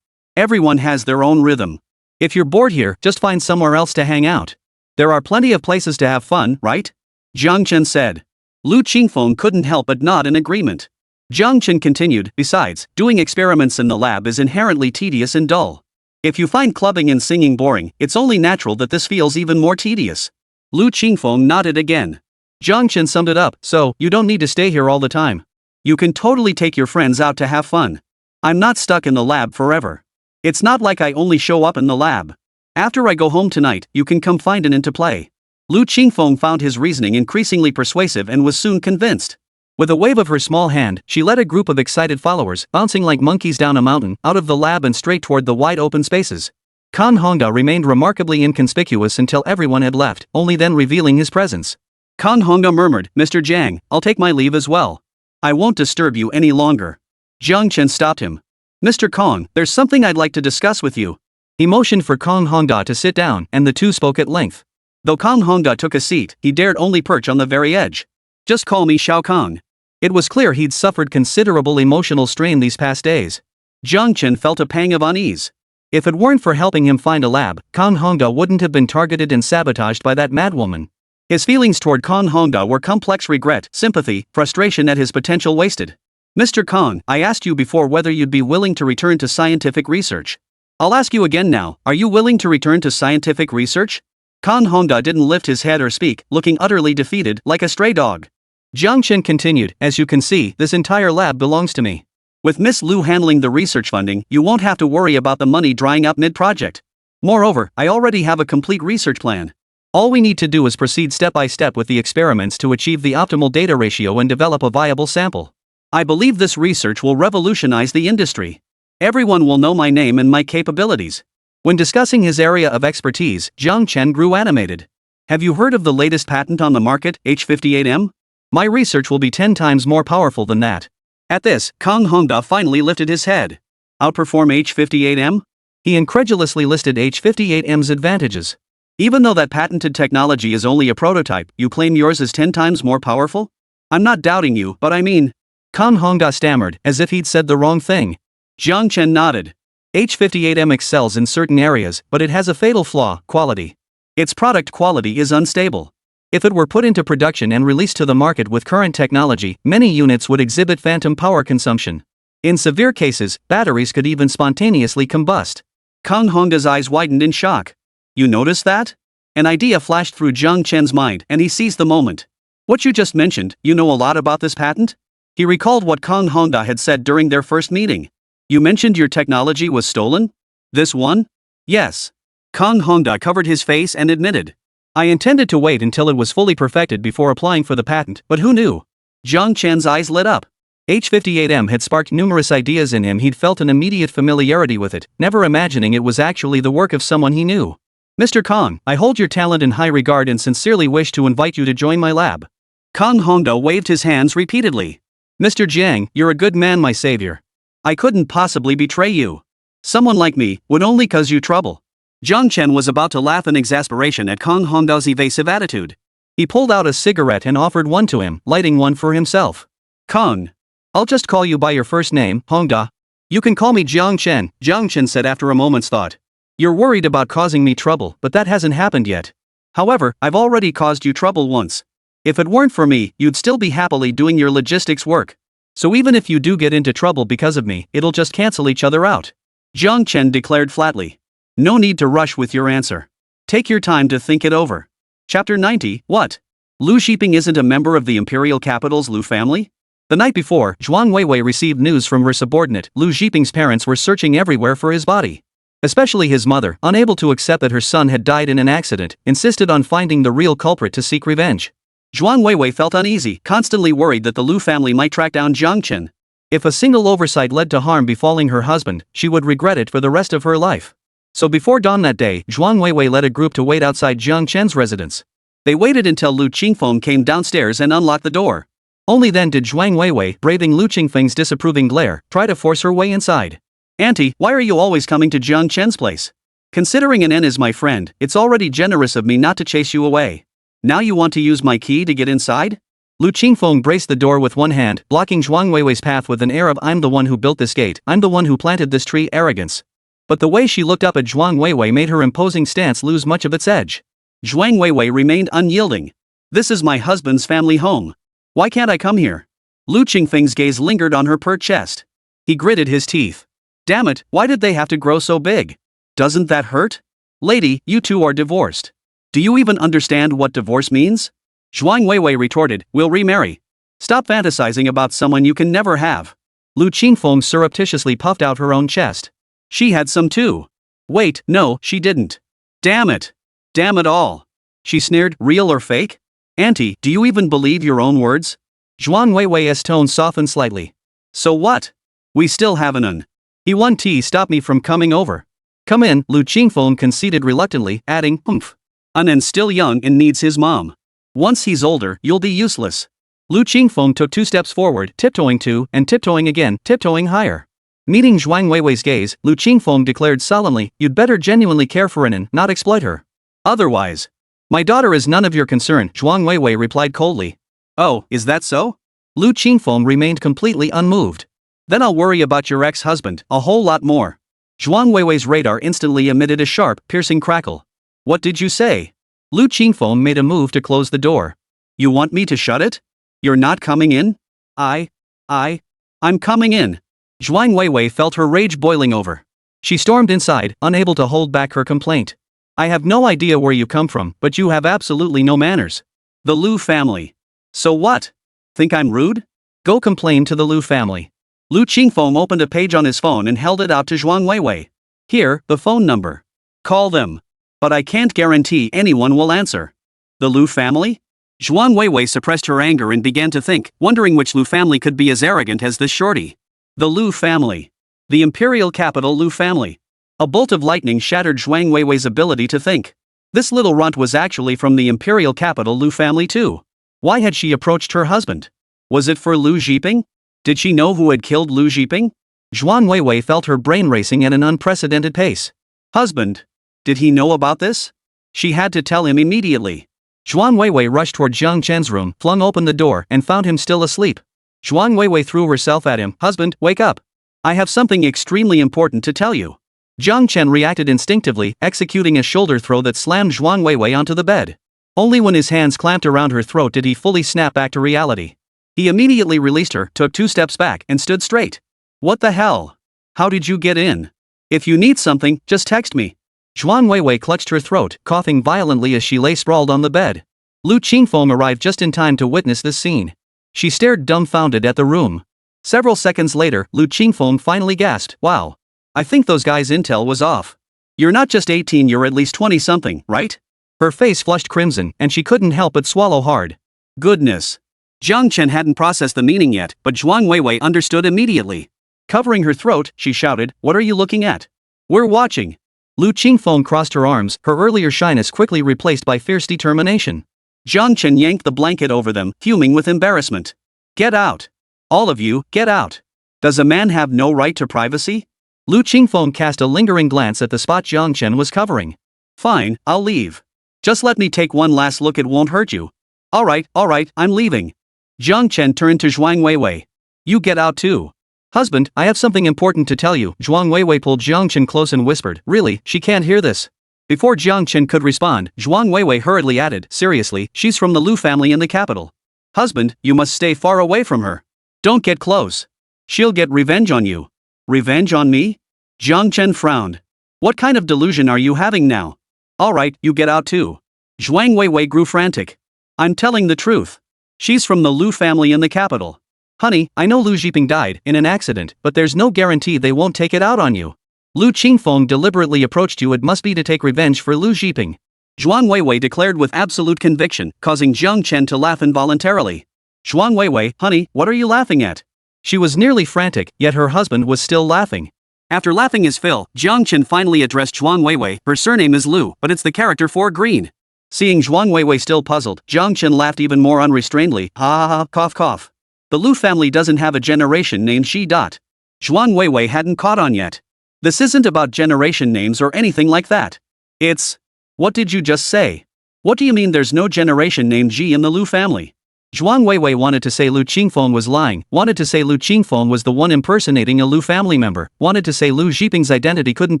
Everyone has their own rhythm. If you're bored here, just find somewhere else to hang out. There are plenty of places to have fun, right?" Jiang Chen said. Lu Qingfeng couldn't help but nod in agreement. Jiang Chen continued, "Besides, doing experiments in the lab is inherently tedious and dull. If you find clubbing and singing boring, it's only natural that this feels even more tedious." Lu Qingfeng nodded again. Jiang Chen summed it up, "So, you don't need to stay here all the time. You can totally take your friends out to have fun. I'm not stuck in the lab forever. It's not like I only show up in the lab. After I go home tonight, you can come find an in to play." Lu Qingfeng found his reasoning increasingly persuasive and was soon convinced. With a wave of her small hand, she led a group of excited followers, bouncing like monkeys down a mountain, out of the lab and straight toward the wide open spaces. Kong Hongda remained remarkably inconspicuous until everyone had left, only then revealing his presence. Kong Hongda murmured, "Mr. Jiang, I'll take my leave as well. I won't disturb you any longer." Jiang Chen stopped him. "Mr. Kong, there's something I'd like to discuss with you." He motioned for Kong Hongda to sit down, and the two spoke at length. Though Kong Hongda took a seat, he dared only perch on the very edge. "Just call me Xiao Kong." It was clear he'd suffered considerable emotional strain these past days. Jiang Chen felt a pang of unease. If it weren't for helping him find a lab, Kong Hongda wouldn't have been targeted and sabotaged by that madwoman. His feelings toward Kong Hongda were complex: regret, sympathy, frustration at his potential wasted. "Mr. Kong, I asked you before whether you'd be willing to return to scientific research. I'll ask you again now, are you willing to return to scientific research?" Kong Hongda didn't lift his head or speak, looking utterly defeated, like a stray dog. Jiang Chen continued, "As you can see, this entire lab belongs to me. With Miss Lu handling the research funding, you won't have to worry about the money drying up mid-project. Moreover, I already have a complete research plan. All we need to do is proceed step by step with the experiments to achieve the optimal data ratio and develop a viable sample. I believe this research will revolutionize the industry. Everyone will know my name and my capabilities. When discussing his area of expertise, Jiang Chen grew animated. Have you heard of the latest patent on the market, H58M? My research will be 10 times more powerful than that. At this, Kang Hongda finally lifted his head. Outperform H58M? He incredulously listed H58M's advantages. Even though that patented technology is only a prototype, you claim yours is 10 times more powerful? I'm not doubting you, but I mean... Kang Hongda stammered, as if he'd said the wrong thing. Jiang Chen nodded. H58M excels in certain areas, but it has a fatal flaw: quality. Its product quality is unstable. If it were put into production and released to the market with current technology, many units would exhibit phantom power consumption. In severe cases, batteries could even spontaneously combust. Kang Hongda's eyes widened in shock. You noticed that? An idea flashed through Jiang Chen's mind, and he seized the moment. What you just mentioned, you know a lot about this patent? He recalled what Kang Hongda had said during their first meeting. You mentioned your technology was stolen? This one? Yes. Kang Hongda covered his face and admitted. I intended to wait until it was fully perfected before applying for the patent, but who knew? Jiang Chen's eyes lit up. H58M had sparked numerous ideas in him. He'd felt an immediate familiarity with it, never imagining it was actually the work of someone he knew. Mr. Kang, I hold your talent in high regard and sincerely wish to invite you to join my lab. Kang Hongda waved his hands repeatedly. Mr. Jiang, you're a good man, my savior. I couldn't possibly betray you. Someone like me would only cause you trouble. Jiang Chen was about to laugh in exasperation at Kang Hongda's evasive attitude. He pulled out a cigarette and offered one to him, lighting one for himself. Kang. I'll just call you by your first name, Hongda. You can call me Jiang Chen, Jiang Chen said after a moment's thought. You're worried about causing me trouble, but that hasn't happened yet. However, I've already caused you trouble once. If it weren't for me, you'd still be happily doing your logistics work. So even if you do get into trouble because of me, it'll just cancel each other out. Jiang Chen declared flatly. No need to rush with your answer. Take your time to think it over. Chapter 90, What? Lu Shiping isn't a member of the imperial capital's Lu family? The night before, Zhuang Weiwei received news from her subordinate. Lu Shiping's parents were searching everywhere for his body. Especially his mother, unable to accept that her son had died in an accident, insisted on finding the real culprit to seek revenge. Zhuang Weiwei felt uneasy, constantly worried that the Lu family might track down Jiang Chen. If a single oversight led to harm befalling her husband, she would regret it for the rest of her life. So before dawn that day, Zhuang Weiwei led a group to wait outside Jiang Chen's residence. They waited until Lu Qingfeng came downstairs and unlocked the door. Only then did Zhuang Weiwei, braving Lu Qingfeng's disapproving glare, try to force her way inside. Auntie, why are you always coming to Jiang Chen's place? Considering an N is my friend, it's already generous of me not to chase you away. Now you want to use my key to get inside? Lu Qingfeng braced the door with one hand, blocking Zhuang Weiwei's path with an air of I'm the one who built this gate, I'm the one who planted this tree arrogance. But the way she looked up at Zhuang Weiwei made her imposing stance lose much of its edge. Zhuang Weiwei remained unyielding. This is my husband's family home. Why can't I come here? Lu Qingfeng's gaze lingered on her pert chest. He gritted his teeth. Damn it, why did they have to grow so big? Doesn't that hurt? Lady, you two are divorced. Do you even understand what divorce means? Zhuang Weiwei retorted, we'll remarry. Stop fantasizing about someone you can never have. Lu Qingfeng surreptitiously puffed out her own chest. She had some too. Wait, no, she didn't. Damn it. Damn it all. She sneered, real or fake? Auntie, do you even believe your own words? Zhuang Weiwei's tone softened slightly. So what? We still have an. He won tea stop me from coming over. Come in, Lu Qingfeng conceded reluctantly, adding, humph. An's still young and needs his mom. Once he's older, you'll be useless. Lu Qingfeng took 2 steps forward, tiptoeing 2, and tiptoeing again, tiptoeing higher. Meeting Zhuang Weiwei's gaze, Lu Qingfeng declared solemnly, you'd better genuinely care for An, not exploit her. Otherwise. My daughter is none of your concern, Zhuang Weiwei replied coldly. Oh, is that so? Lu Qingfeng remained completely unmoved. Then I'll worry about your ex-husband, a whole lot more. Zhuang Weiwei's radar instantly emitted a sharp, piercing crackle. What did you say? Lu Qingfeng made a move to close the door. You want me to shut it? You're not coming in? I'm coming in. Zhuang Weiwei felt her rage boiling over. She stormed inside, unable to hold back her complaint. I have no idea where you come from, but you have absolutely no manners. The Lu family. So what? Think I'm rude? Go complain to the Lu family. Lu Qingfeng opened a page on his phone and held it out to Zhuang Weiwei. Here, the phone number. Call them. But I can't guarantee anyone will answer. The Lu family? Zhuang Weiwei suppressed her anger and began to think, wondering which Lu family could be as arrogant as this shorty. The Lu family. The imperial capital Lu family. A bolt of lightning shattered Zhuang Weiwei's ability to think. This little runt was actually from the imperial capital Lu family too. Why had she approached her husband? Was it for Lu Zhiping? Did she know who had killed Lu Zhiping? Zhuang Weiwei felt her brain racing at an unprecedented pace. Husband. Did he know about this? She had to tell him immediately. Zhuang Weiwei rushed toward Jiang Chen's room, flung open the door, and found him still asleep. Zhuang Weiwei threw herself at him. Husband, wake up. I have something extremely important to tell you. Jiang Chen reacted instinctively, executing a shoulder throw that slammed Zhuang Weiwei onto the bed. Only when his hands clamped around her throat did he fully snap back to reality. He immediately released her, took 2 steps back, and stood straight. What the hell? How did you get in? If you need something, just text me. Zhuang Weiwei clutched her throat, coughing violently as she lay sprawled on the bed. Lu Qingfeng arrived just in time to witness this scene. She stared dumbfounded at the room. Several seconds later, Lu Qingfeng finally gasped, "Wow. I think those guys' intel was off. You're not just 18, you're at least 20-something, right?" Her face flushed crimson, and she couldn't help but swallow hard. Goodness. Jiang Chen hadn't processed the meaning yet, but Zhuang Weiwei understood immediately. Covering her throat, she shouted, "What are you looking at?" "We're watching." Lu Qingfeng crossed her arms, her earlier shyness quickly replaced by fierce determination. Jiang Chen yanked the blanket over them, fuming with embarrassment. "Get out. All of you, get out. Does a man have no right to privacy?" Lu Qingfeng cast a lingering glance at the spot Jiang Chen was covering. "Fine, I'll leave. Just let me take one last look, it won't hurt you." All right, I'm leaving." Jiang Chen turned to Zhuang Weiwei. "You get out too." "Husband, I have something important to tell you." Zhuang Weiwei pulled Jiang Chen close and whispered, "Really, she can't hear this." Before Jiang Chen could respond, Zhuang Weiwei hurriedly added, "Seriously, she's from the Lu family in the capital. Husband, you must stay far away from her. Don't get close. She'll get revenge on you." "Revenge on me?" Jiang Chen frowned. "What kind of delusion are you having now?" "All right, you get out too." Zhuang Weiwei grew frantic. "I'm telling the truth. She's from the Lu family in the capital. Honey, I know Lu Zhiping died in an accident, but there's no guarantee they won't take it out on you. Lu Qingfeng deliberately approached you, it must be to take revenge for Lu Zhiping." Zhuang Weiwei declared with absolute conviction, causing Jiang Chen to laugh involuntarily. "Zhuang Weiwei, honey, what are you laughing at?" She was nearly frantic, yet her husband was still laughing. After laughing his fill, Jiang Chen finally addressed Zhuang Weiwei. "Her surname is Lu, but it's the character for green." Seeing Zhuang Weiwei still puzzled, Jiang Chen laughed even more unrestrainedly. "Ha ha ha, cough cough. The Lu family doesn't have a generation named Shi. Zhuang Weiwei hadn't caught on yet. "This isn't about generation names or anything like that. It's..." "What did you just say? What do you mean there's no generation named Ji in the Lu family?" Zhuang Weiwei wanted to say Lu Qingfeng was lying, wanted to say Lu Qingfeng was the one impersonating a Lu family member, wanted to say Lu Zhiping's identity couldn't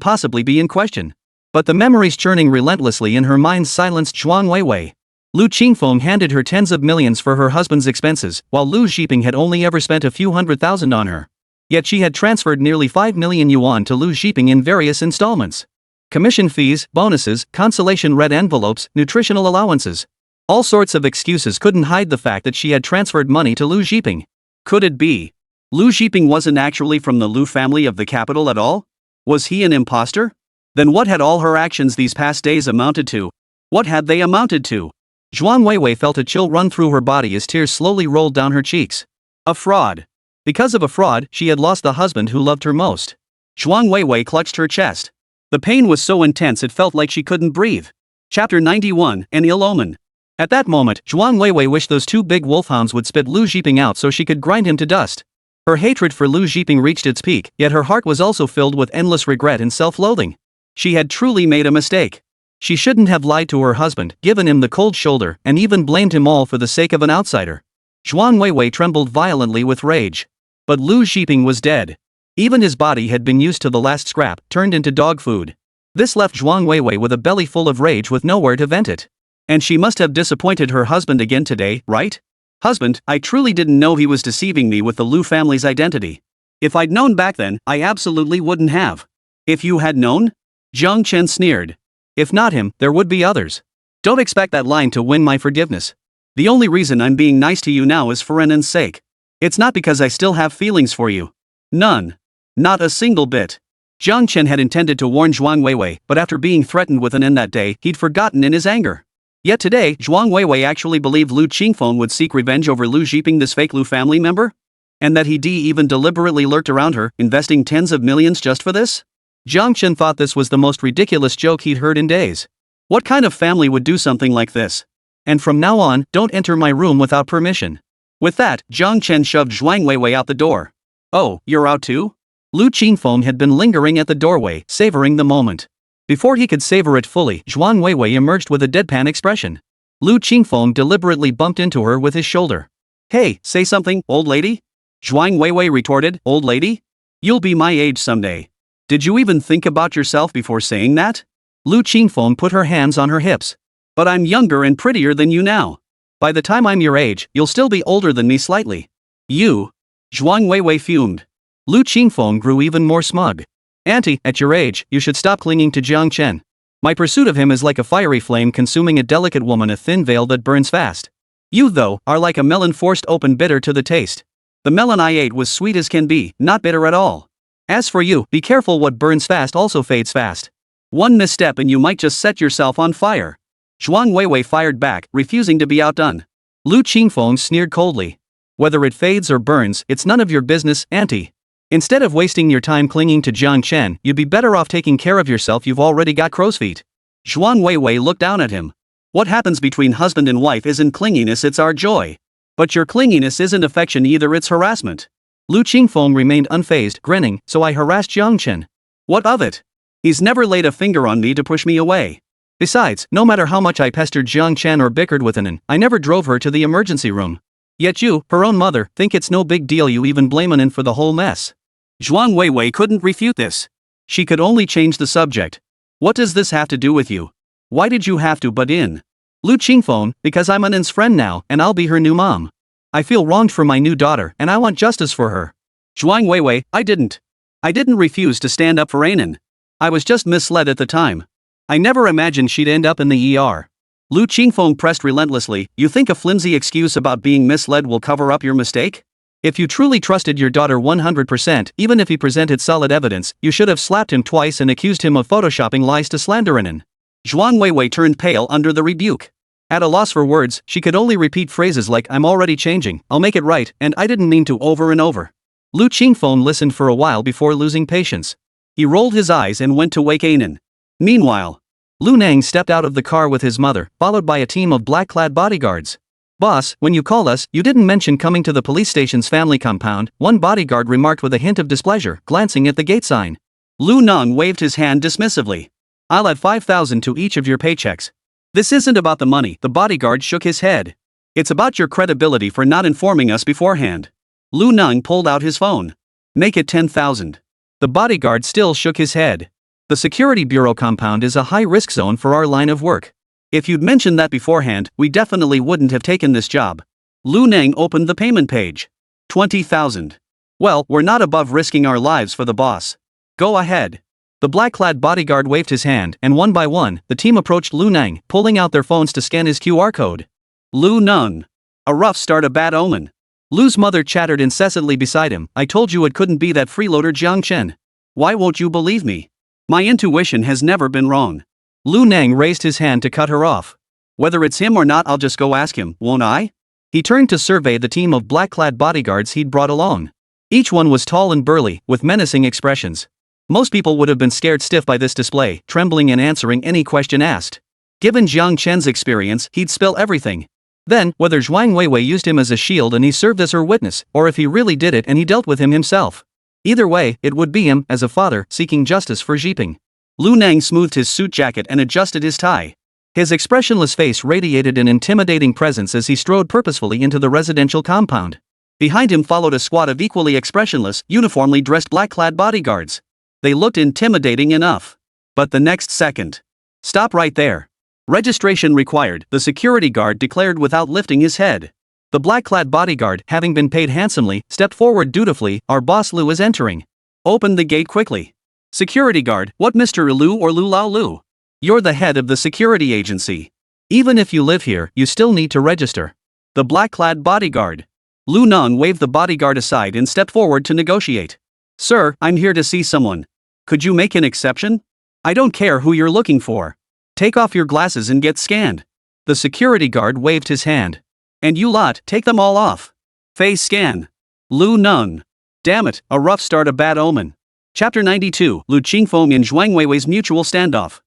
possibly be in question. But the memories churning relentlessly in her mind silenced Zhuang Weiwei. Lu Qingfeng handed her tens of millions for her husband's expenses, while Lu Zhiping had only ever spent a few $100,000 on her. Yet she had transferred nearly 5 million yuan to Lu Zhiping in various installments. Commission fees, bonuses, consolation red envelopes, nutritional allowances. All sorts of excuses couldn't hide the fact that she had transferred money to Lu Zhiping. Could it be? Lu Zhiping wasn't actually from the Lu family of the capital at all? Was he an imposter? Then what had all her actions these past days amounted to? What had they amounted to? Zhuang Weiwei felt a chill run through her body as tears slowly rolled down her cheeks. A fraud. Because of a fraud, she had lost the husband who loved her most. Zhuang Weiwei clutched her chest. The pain was so intense it felt like she couldn't breathe. Chapter 91, An Ill Omen. At that moment, Zhuang Weiwei wished those 2 big wolfhounds would spit Lu Zhiping out so she could grind him to dust. Her hatred for Lu Zhiping reached its peak, yet her heart was also filled with endless regret and self-loathing. She had truly made a mistake. She shouldn't have lied to her husband, given him the cold shoulder, and even blamed him all for the sake of an outsider. Zhuang Weiwei trembled violently with rage. But Lu Zhiping was dead. Even his body had been used to the last scrap, turned into dog food. This left Zhuang Weiwei with a belly full of rage with nowhere to vent it. And she must have disappointed her husband again today, right? "Husband, I truly didn't know he was deceiving me with the Lu family's identity. If I'd known back then, I absolutely wouldn't have." "If you had known?" Jiang Chen sneered. "If not him, there would be others. Don't expect that line to win my forgiveness. The only reason I'm being nice to you now is for Renan's sake. It's not because I still have feelings for you. None. Not a single bit." Jiang Chen had intended to warn Zhuang Weiwei, but after being threatened with an end that day, he'd forgotten in his anger. Yet today, Zhuang Weiwei actually believed Lu Qingfeng would seek revenge over Lu Zhiping, this fake Lu family member? And that he'd even deliberately lurked around her, investing tens of millions just for this? Jiang Chen thought this was the most ridiculous joke he'd heard in days. What kind of family would do something like this? And from now on, don't enter my room without permission. With that, Jiang Chen shoved Zhuang Weiwei out the door. Oh, you're out too? Lu Qingfeng had been lingering at the doorway, savoring the moment. Before he could savor it fully, Zhuang Weiwei emerged with a deadpan expression. Lu Qingfeng deliberately bumped into her with his shoulder. Hey, say something, old lady? Zhuang Weiwei retorted, old lady? You'll be my age someday. Did you even think about yourself before saying that? Lu Qingfeng put her hands on her hips. But I'm younger and prettier than you now. By the time I'm your age, you'll still be older than me slightly. You? Zhuang Weiwei fumed. Lu Qingfeng grew even more smug. Auntie, at your age, you should stop clinging to Jiang Chen. My pursuit of him is like a fiery flame consuming a delicate woman, a thin veil that burns fast. You, though, are like a melon forced open, bitter to the taste. The melon I ate was sweet as can be, not bitter at all. As for you, be careful, what burns fast also fades fast. One misstep and you might just set yourself on fire. Zhuang Weiwei fired back, refusing to be outdone. Lu Qingfeng sneered coldly. Whether it fades or burns, it's none of your business, auntie. Instead of wasting your time clinging to Jiang Chen, you'd be better off taking care of yourself, you've already got crow's feet. Zhuang Weiwei looked down at him. What happens between husband and wife isn't clinginess, it's our joy. But your clinginess isn't affection either, it's harassment. Lu Qingfeng remained unfazed, grinning, so I harassed Jiang Chen. What of it? He's never laid a finger on me to push me away. Besides, no matter how much I pestered Jiang Chen or bickered with Anan, I never drove her to the emergency room. Yet you, her own mother, think it's no big deal, you even blame Anan for the whole mess. Zhuang Weiwei couldn't refute this. She could only change the subject. What does this have to do with you? Why did you have to butt in? Lu Qingfeng, because I'm Anan's friend now, and I'll be her new mom. I feel wronged for my new daughter, and I want justice for her. Zhuang Weiwei, I didn't refuse to stand up for Anan. I was just misled at the time. I never imagined she'd end up in the ER. Lu Qingfeng pressed relentlessly, you think a flimsy excuse about being misled will cover up your mistake? If you truly trusted your daughter 100%, even if he presented solid evidence, you should have slapped him twice and accused him of photoshopping lies to slander Anan. Zhuang Weiwei turned pale under the rebuke. At a loss for words, she could only repeat phrases like, I'm already changing, I'll make it right, and I didn't mean to, over and over. Lu Qingfeng listened for a while before losing patience. He rolled his eyes and went to wake Anan. Meanwhile, Lu Nang stepped out of the car with his mother, followed by a team of black-clad bodyguards. Boss, when you called us, you didn't mention coming to the police station's family compound, one bodyguard remarked with a hint of displeasure, glancing at the gate sign. Lu Nang waved his hand dismissively. I'll add 5,000 to each of your paychecks. This isn't about the money, the bodyguard shook his head. It's about your credibility for not informing us beforehand. Lu Nang pulled out his phone. Make it 10,000. The bodyguard still shook his head. The security bureau compound is a high-risk zone for our line of work. If you'd mentioned that beforehand, we definitely wouldn't have taken this job. Lu Nang opened the payment page. 20,000. Well, we're not above risking our lives for the boss. Go ahead. The black-clad bodyguard waved his hand, and one by one, the team approached Lu Nang, pulling out their phones to scan his QR code. Lu Nang. A rough start, a bad omen. Lu's mother chattered incessantly beside him, I told you it couldn't be that freeloader Jiang Chen. Why won't you believe me? My intuition has never been wrong. Lu Nang raised his hand to cut her off. Whether it's him or not, I'll just go ask him, won't I? He turned to survey the team of black-clad bodyguards he'd brought along. Each one was tall and burly, with menacing expressions. Most people would have been scared stiff by this display, trembling in answering any question asked. Given Jiang Chen's experience, he'd spill everything. Then, whether Zhuang Weiwei used him as a shield and he served as her witness, or if he really did it and he dealt with him himself. Either way, it would be him, as a father, seeking justice for Zhiping. Lu Nang smoothed his suit jacket and adjusted his tie. His expressionless face radiated an intimidating presence as he strode purposefully into the residential compound. Behind him followed a squad of equally expressionless, uniformly dressed black-clad bodyguards. They looked intimidating enough. But the next second. Stop right there. Registration required, the security guard declared without lifting his head. The black-clad bodyguard, having been paid handsomely, stepped forward dutifully, our boss Lu is entering. Open the gate quickly. Security guard, what Mr. Lu or Lu Lao Lu? You're the head of the security agency. Even if you live here, you still need to register. The black-clad bodyguard. Lu Nang waved the bodyguard aside and stepped forward to negotiate. Sir, I'm here to see someone. Could you make an exception? I don't care who you're looking for. Take off your glasses and get scanned. The security guard waved his hand. And you lot, take them all off. Face scan. Lu Nung. Damn it, a rough start, a bad omen. Chapter 92, Lu Qingfeng and Zhuang Weiwei's mutual standoff.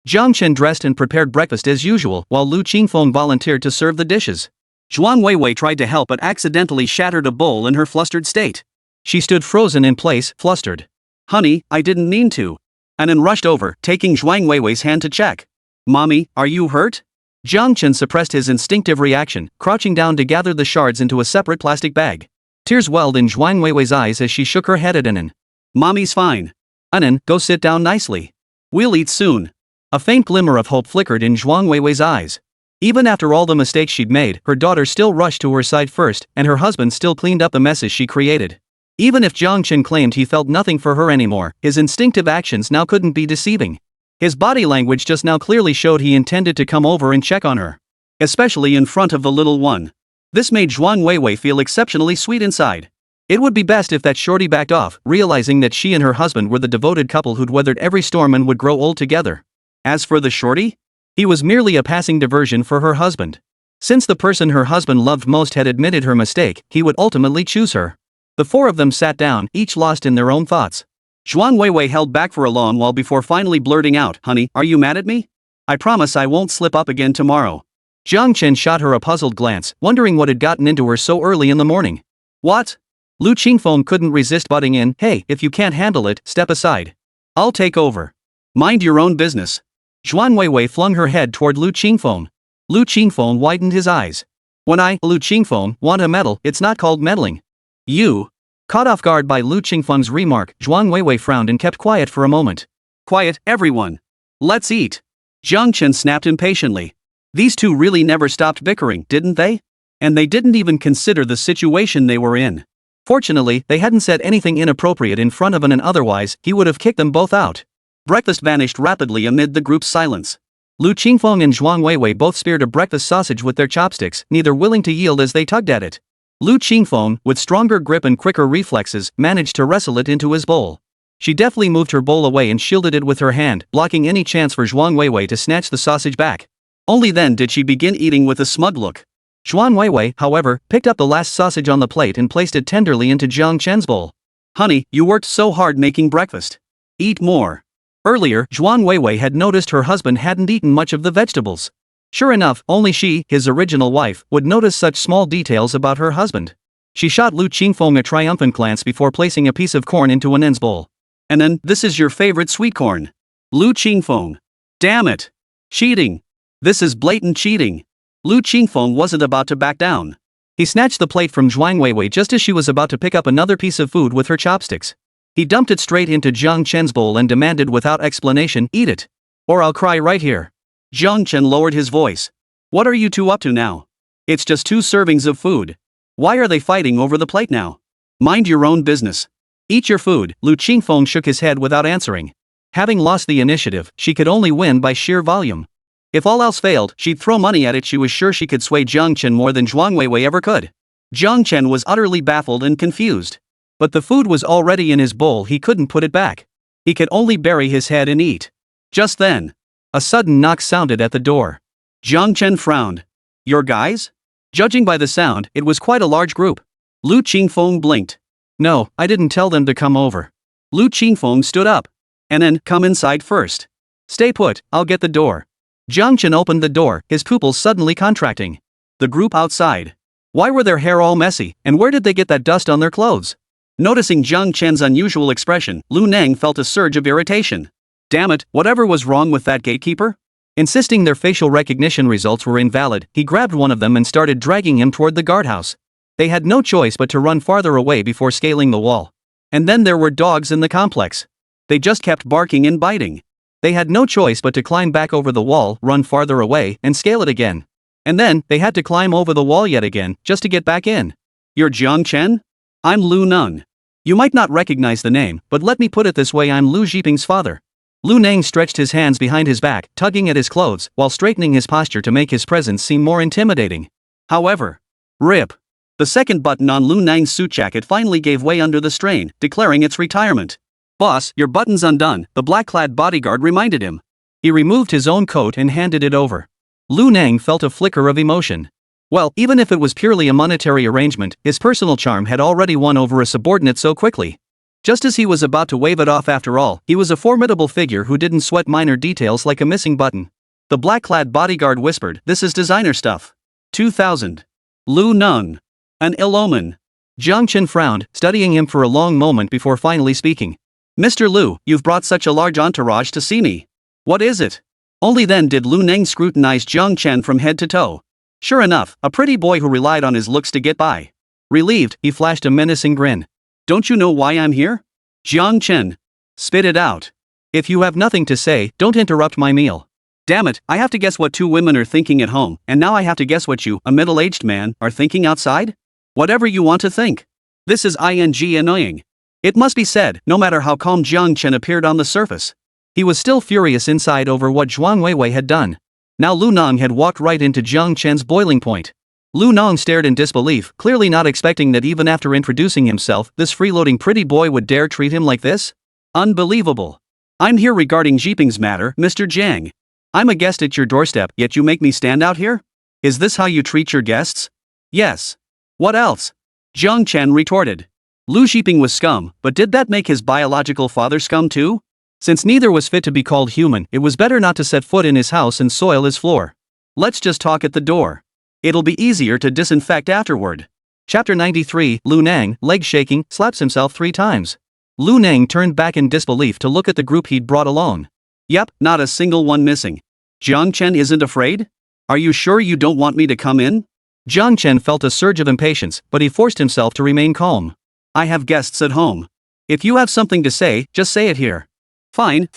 Jiang Chen dressed and prepared breakfast as usual while Lu Qingfeng volunteered to serve the dishes. Zhuang Weiwei tried to help but accidentally shattered a bowl in her flustered state. She stood frozen in place, flustered. Honey, I didn't mean to. Anan rushed over, taking Zhuang Weiwei's hand to check. Mommy, are you hurt? Jiang Chen suppressed his instinctive reaction, crouching down to gather the shards into a separate plastic bag. Tears welled in Zhuang Weiwei's eyes as she shook her head at Anan. Mommy's fine. Anan, go sit down nicely. We'll eat soon. A faint glimmer of hope flickered in Zhuang Weiwei's eyes. Even after all the mistakes she'd made, her daughter still rushed to her side first, and her husband still cleaned up the messes she created. Even if Jiang Chen claimed he felt nothing for her anymore, his instinctive actions now couldn't be deceiving. His body language just now clearly showed he intended to come over and check on her. Especially in front of the little one. This made Zhuang Weiwei feel exceptionally sweet inside. It would be best if that shorty backed off, realizing that she and her husband were the devoted couple who'd weathered every storm and would grow old together. As for the shorty? He was merely a passing diversion for her husband. Since the person her husband loved most had admitted her mistake, he would ultimately choose her. The four of them sat down, each lost in their own thoughts. Zhuang Weiwei held back for a long while before finally blurting out, Honey, are you mad at me? I promise I won't slip up again tomorrow. Jiang Chen shot her a puzzled glance, wondering what had gotten into her so early in the morning. What? Lu Qingfeng couldn't resist butting in. Hey, if you can't handle it, step aside. I'll take over. Mind your own business. Zhuang Weiwei flung her head toward Lu Qingfeng. Lu Qingfeng widened his eyes. When I, Lu Qingfeng, want a medal, it's not called meddling. You? Caught off guard by Lu Qingfeng's remark, Zhuang Weiwei frowned and kept quiet for a moment. Quiet, everyone. Let's eat. Jiang Chen snapped impatiently. These two really never stopped bickering, didn't they? And they didn't even consider the situation they were in. Fortunately, they hadn't said anything inappropriate in front of Anan, otherwise, he would have kicked them both out. Breakfast vanished rapidly amid the group's silence. Lu Qingfeng and Zhuang Weiwei both speared a breakfast sausage with their chopsticks, neither willing to yield as they tugged at it. Lu Qingfeng, with stronger grip and quicker reflexes, managed to wrestle it into his bowl. She deftly moved her bowl away and shielded it with her hand, blocking any chance for Zhuang Weiwei to snatch the sausage back. Only then did she begin eating with a smug look. Zhuang Weiwei, however, picked up the last sausage on the plate and placed it tenderly into Jiang Chen's bowl. Honey, you worked so hard making breakfast. Eat more. Earlier, Zhuang Weiwei had noticed her husband hadn't eaten much of the vegetables. Sure enough, only she, his original wife, would notice such small details about her husband. She shot Lu Qingfeng a triumphant glance before placing a piece of corn into Anan's bowl. Anan, this is your favorite sweet corn. Lu Qingfeng. Damn it. Cheating. This is blatant cheating. Lu Qingfeng wasn't about to back down. He snatched the plate from Zhuang Weiwei just as she was about to pick up another piece of food with her chopsticks. He dumped it straight into Jiang Chen's bowl and demanded without explanation, eat it. Or I'll cry right here. Jiang Chen lowered his voice. What are you two up to now? It's just 2 servings of food. Why are they fighting over the plate now? Mind your own business. Eat your food. Lu Qingfeng shook his head without answering. Having lost the initiative, she could only win by sheer volume. If all else failed, she'd throw money at it. She was sure she could sway Jiang Chen more than Zhuang Weiwei ever could. Jiang Chen was utterly baffled and confused. But the food was already in his bowl, he couldn't put it back. He could only bury his head and eat. Just then, a sudden knock sounded at the door. Jiang Chen frowned. Your guys? Judging by the sound, it was quite a large group. Lu Qingfeng blinked. No, I didn't tell them to come over. Lu Qingfeng stood up. And then, come inside first. Stay put, I'll get the door. Jiang Chen opened the door, his pupils suddenly contracting. The group outside. Why were their hair all messy, and where did they get that dust on their clothes? Noticing Jiang Chen's unusual expression, Lu Nang felt a surge of irritation. Damn it, whatever was wrong with that gatekeeper? Insisting their facial recognition results were invalid, he grabbed one of them and started dragging him toward the guardhouse. They had no choice but to run farther away before scaling the wall. And then there were dogs in the complex. They just kept barking and biting. They had no choice but to climb back over the wall, run farther away, and scale it again. And then, they had to climb over the wall yet again, just to get back in. You're Jiang Chen? I'm Lu Nung. You might not recognize the name, but let me put it this way, I'm Lu Zhiping's father. Lu Nang stretched his hands behind his back, tugging at his clothes, while straightening his posture to make his presence seem more intimidating. However, rip. The second button on Lu Nang's suit jacket finally gave way under the strain, declaring its retirement. Boss, your button's undone, the black-clad bodyguard reminded him. He removed his own coat and handed it over. Lu Nang felt a flicker of emotion. Well, even if it was purely a monetary arrangement, his personal charm had already won over a subordinate so quickly. Just as he was about to wave it off after all, he was a formidable figure who didn't sweat minor details like a missing button. The black-clad bodyguard whispered, "This is designer stuff. 2,000. Lu Nang. An ill omen." Jiang Chen frowned, studying him for a long moment before finally speaking. "Mr. Lu, you've brought such a large entourage to see me. What is it?" Only then did Lu Nang scrutinize Jiang Chen from head to toe. Sure enough, a pretty boy who relied on his looks to get by. Relieved, he flashed a menacing grin. "Don't you know why I'm here?" Jiang Chen. "Spit it out. If you have nothing to say, don't interrupt my meal." "Damn it, I have to guess what two women are thinking at home, and now I have to guess what you, a middle-aged man, are thinking outside? Whatever you want to think. This is annoying." It must be said, no matter how calm Jiang Chen appeared on the surface, he was still furious inside over what Zhuang Weiwei had done. Now Lu Nang had walked right into Jiang Chen's boiling point. Lu Nang stared in disbelief, clearly not expecting that even after introducing himself, this freeloading pretty boy would dare treat him like this. Unbelievable. "I'm here regarding Jiping's matter, Mr. Jiang. I'm a guest at your doorstep, yet you make me stand out here? Is this how you treat your guests?" "Yes. What else?" Jiang Chen retorted. Lu Jiping was scum, but did that make his biological father scum too? Since neither was fit to be called human, it was better not to set foot in his house and soil his floor. Let's just talk at the door. It'll be easier to disinfect afterward. Chapter 93, Lu Nang, leg shaking, slaps himself 3 times. Lu Nang turned back in disbelief to look at the group he'd brought along. Yep, not a single one missing. Jiang Chen isn't afraid? Are you sure you don't want me to come in? Jiang Chen felt a surge of impatience, but he forced himself to remain calm. I have guests at home. If you have something to say, just say it here. Fine.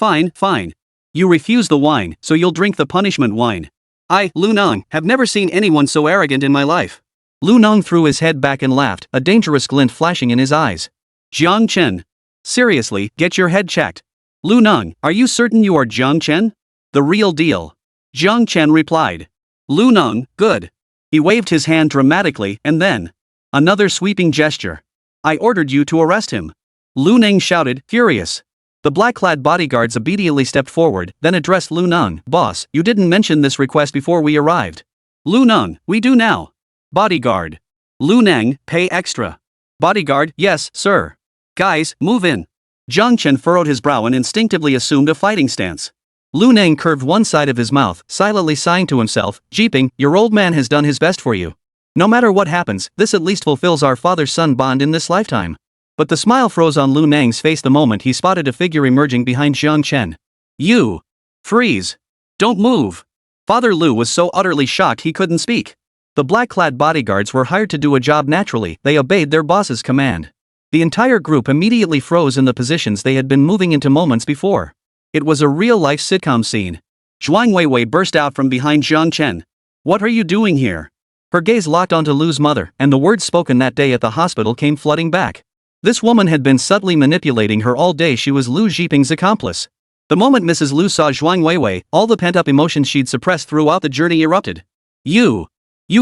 You refuse the wine, so you'll drink the punishment wine. I, Lu Nang, have never seen anyone so arrogant in my life. Lu Nang threw his head back and laughed, a dangerous glint flashing in his eyes. Jiang Chen. Seriously, get your head checked. Lu Nang, are you certain you are Jiang Chen? The real deal. Jiang Chen replied. Lu Nang, good. He waved his hand dramatically, and then. Another sweeping gesture. I ordered you to arrest him. Lu Nang shouted, furious. The black-clad bodyguards obediently stepped forward, then addressed Lu Nang. Boss, you didn't mention this request before we arrived. Lu Nang, we do now. Bodyguard. Lu Nang, pay extra. Bodyguard, yes, sir. Guys, move in. Jiang Chen furrowed his brow and instinctively assumed a fighting stance. Lu Nang curved one side of his mouth, silently sighing to himself, Jiping, your old man has done his best for you. No matter what happens, this at least fulfills our father-son bond in this lifetime. But the smile froze on Lu Nang's face the moment he spotted a figure emerging behind Jiang Chen. You! Freeze! Don't move! Father Lu was so utterly shocked he couldn't speak. The black-clad bodyguards were hired to do a job naturally, they obeyed their boss's command. The entire group immediately froze in the positions they had been moving into moments before. It was a real-life sitcom scene. Zhuang Weiwei burst out from behind Jiang Chen. What are you doing here? Her gaze locked onto Lu's mother, and the words spoken that day at the hospital came flooding back. This woman had been subtly manipulating her all day. She was Lu Jiping's accomplice. The moment Mrs. Lu saw Zhuang Weiwei, all the pent-up emotions she'd suppressed throughout the journey erupted. You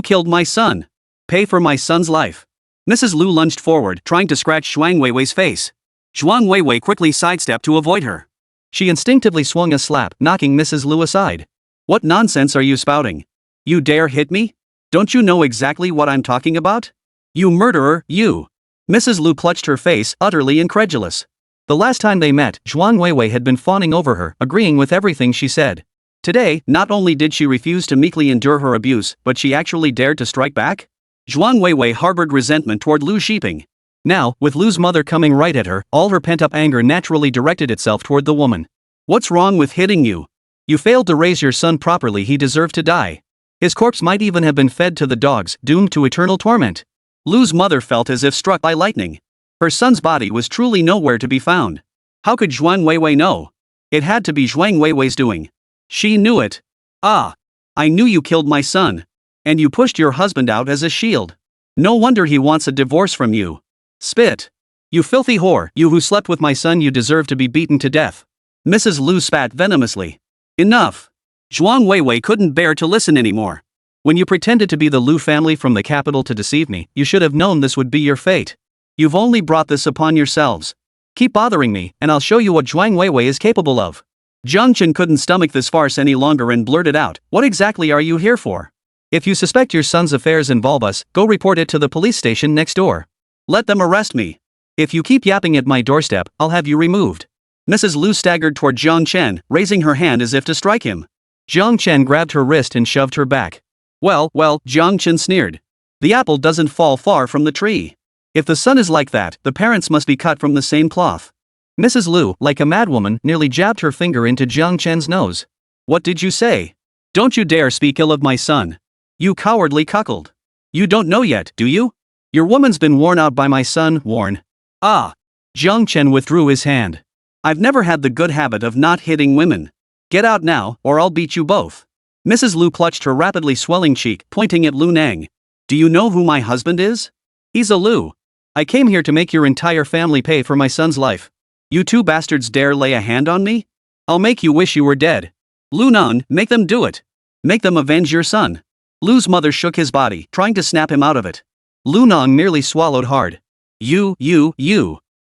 killed my son. Pay for my son's life. Mrs. Lu lunged forward, trying to scratch Zhuang Weiwei's face. Zhuang Weiwei quickly sidestepped to avoid her. She instinctively swung a slap, knocking Mrs. Lu aside. What nonsense are you spouting? You dare hit me? Don't you know exactly what I'm talking about? You murderer, you! Mrs. Lu clutched her face, utterly incredulous. The last time they met, Zhuang Weiwei had been fawning over her, agreeing with everything she said. Today, not only did she refuse to meekly endure her abuse, but she actually dared to strike back? Zhuang Weiwei harbored resentment toward Lu Jiping. Now, with Lu's mother coming right at her, all her pent-up anger naturally directed itself toward the woman. What's wrong with hitting you? You failed to raise your son properly. He deserved to die. His corpse might even have been fed to the dogs, doomed to eternal torment. Lu's mother felt as if struck by lightning. Her son's body was truly nowhere to be found. How could Zhuang Weiwei know? It had to be Zhuang Weiwei's doing. She knew it. Ah! I knew you killed my son. And you pushed your husband out as a shield. No wonder he wants a divorce from you. Spit! You filthy whore, you who slept with my son, you deserve to be beaten to death. Mrs. Lu spat venomously. Enough! Zhuang Weiwei couldn't bear to listen anymore. When you pretended to be the Lu family from the capital to deceive me, you should have known this would be your fate. You've only brought this upon yourselves. Keep bothering me, and I'll show you what Zhuang Weiwei is capable of. Jiang Chen couldn't stomach this farce any longer and blurted out, "What exactly are you here for? If you suspect your son's affairs involve us, go report it to the police station next door. Let them arrest me. If you keep yapping at my doorstep, I'll have you removed." Mrs. Lu staggered toward Jiang Chen, raising her hand as if to strike him. Jiang Chen grabbed her wrist and shoved her back. Well, Jiang Chen sneered. The apple doesn't fall far from the tree. If the son is like that, the parents must be cut from the same cloth. Mrs. Lu, like a madwoman, nearly jabbed her finger into Jiang Chen's nose. What did you say? Don't you dare speak ill of my son. You cowardly cuckold. You don't know yet, do you? Your woman's been worn out by my son, worn. Ah. Jiang Chen withdrew his hand. I've never had the good habit of not hitting women. Get out now, or I'll beat you both. Mrs. Lu clutched her rapidly swelling cheek, pointing at Lu Nang. Do you know who my husband is? He's a Lu. I came here to make your entire family pay for my son's life. You two bastards dare lay a hand on me? I'll make you wish you were dead. Lu Nang, make them do it. Make them avenge your son. Lu's mother shook his body, trying to snap him out of it. Lu Nang merely swallowed hard. You.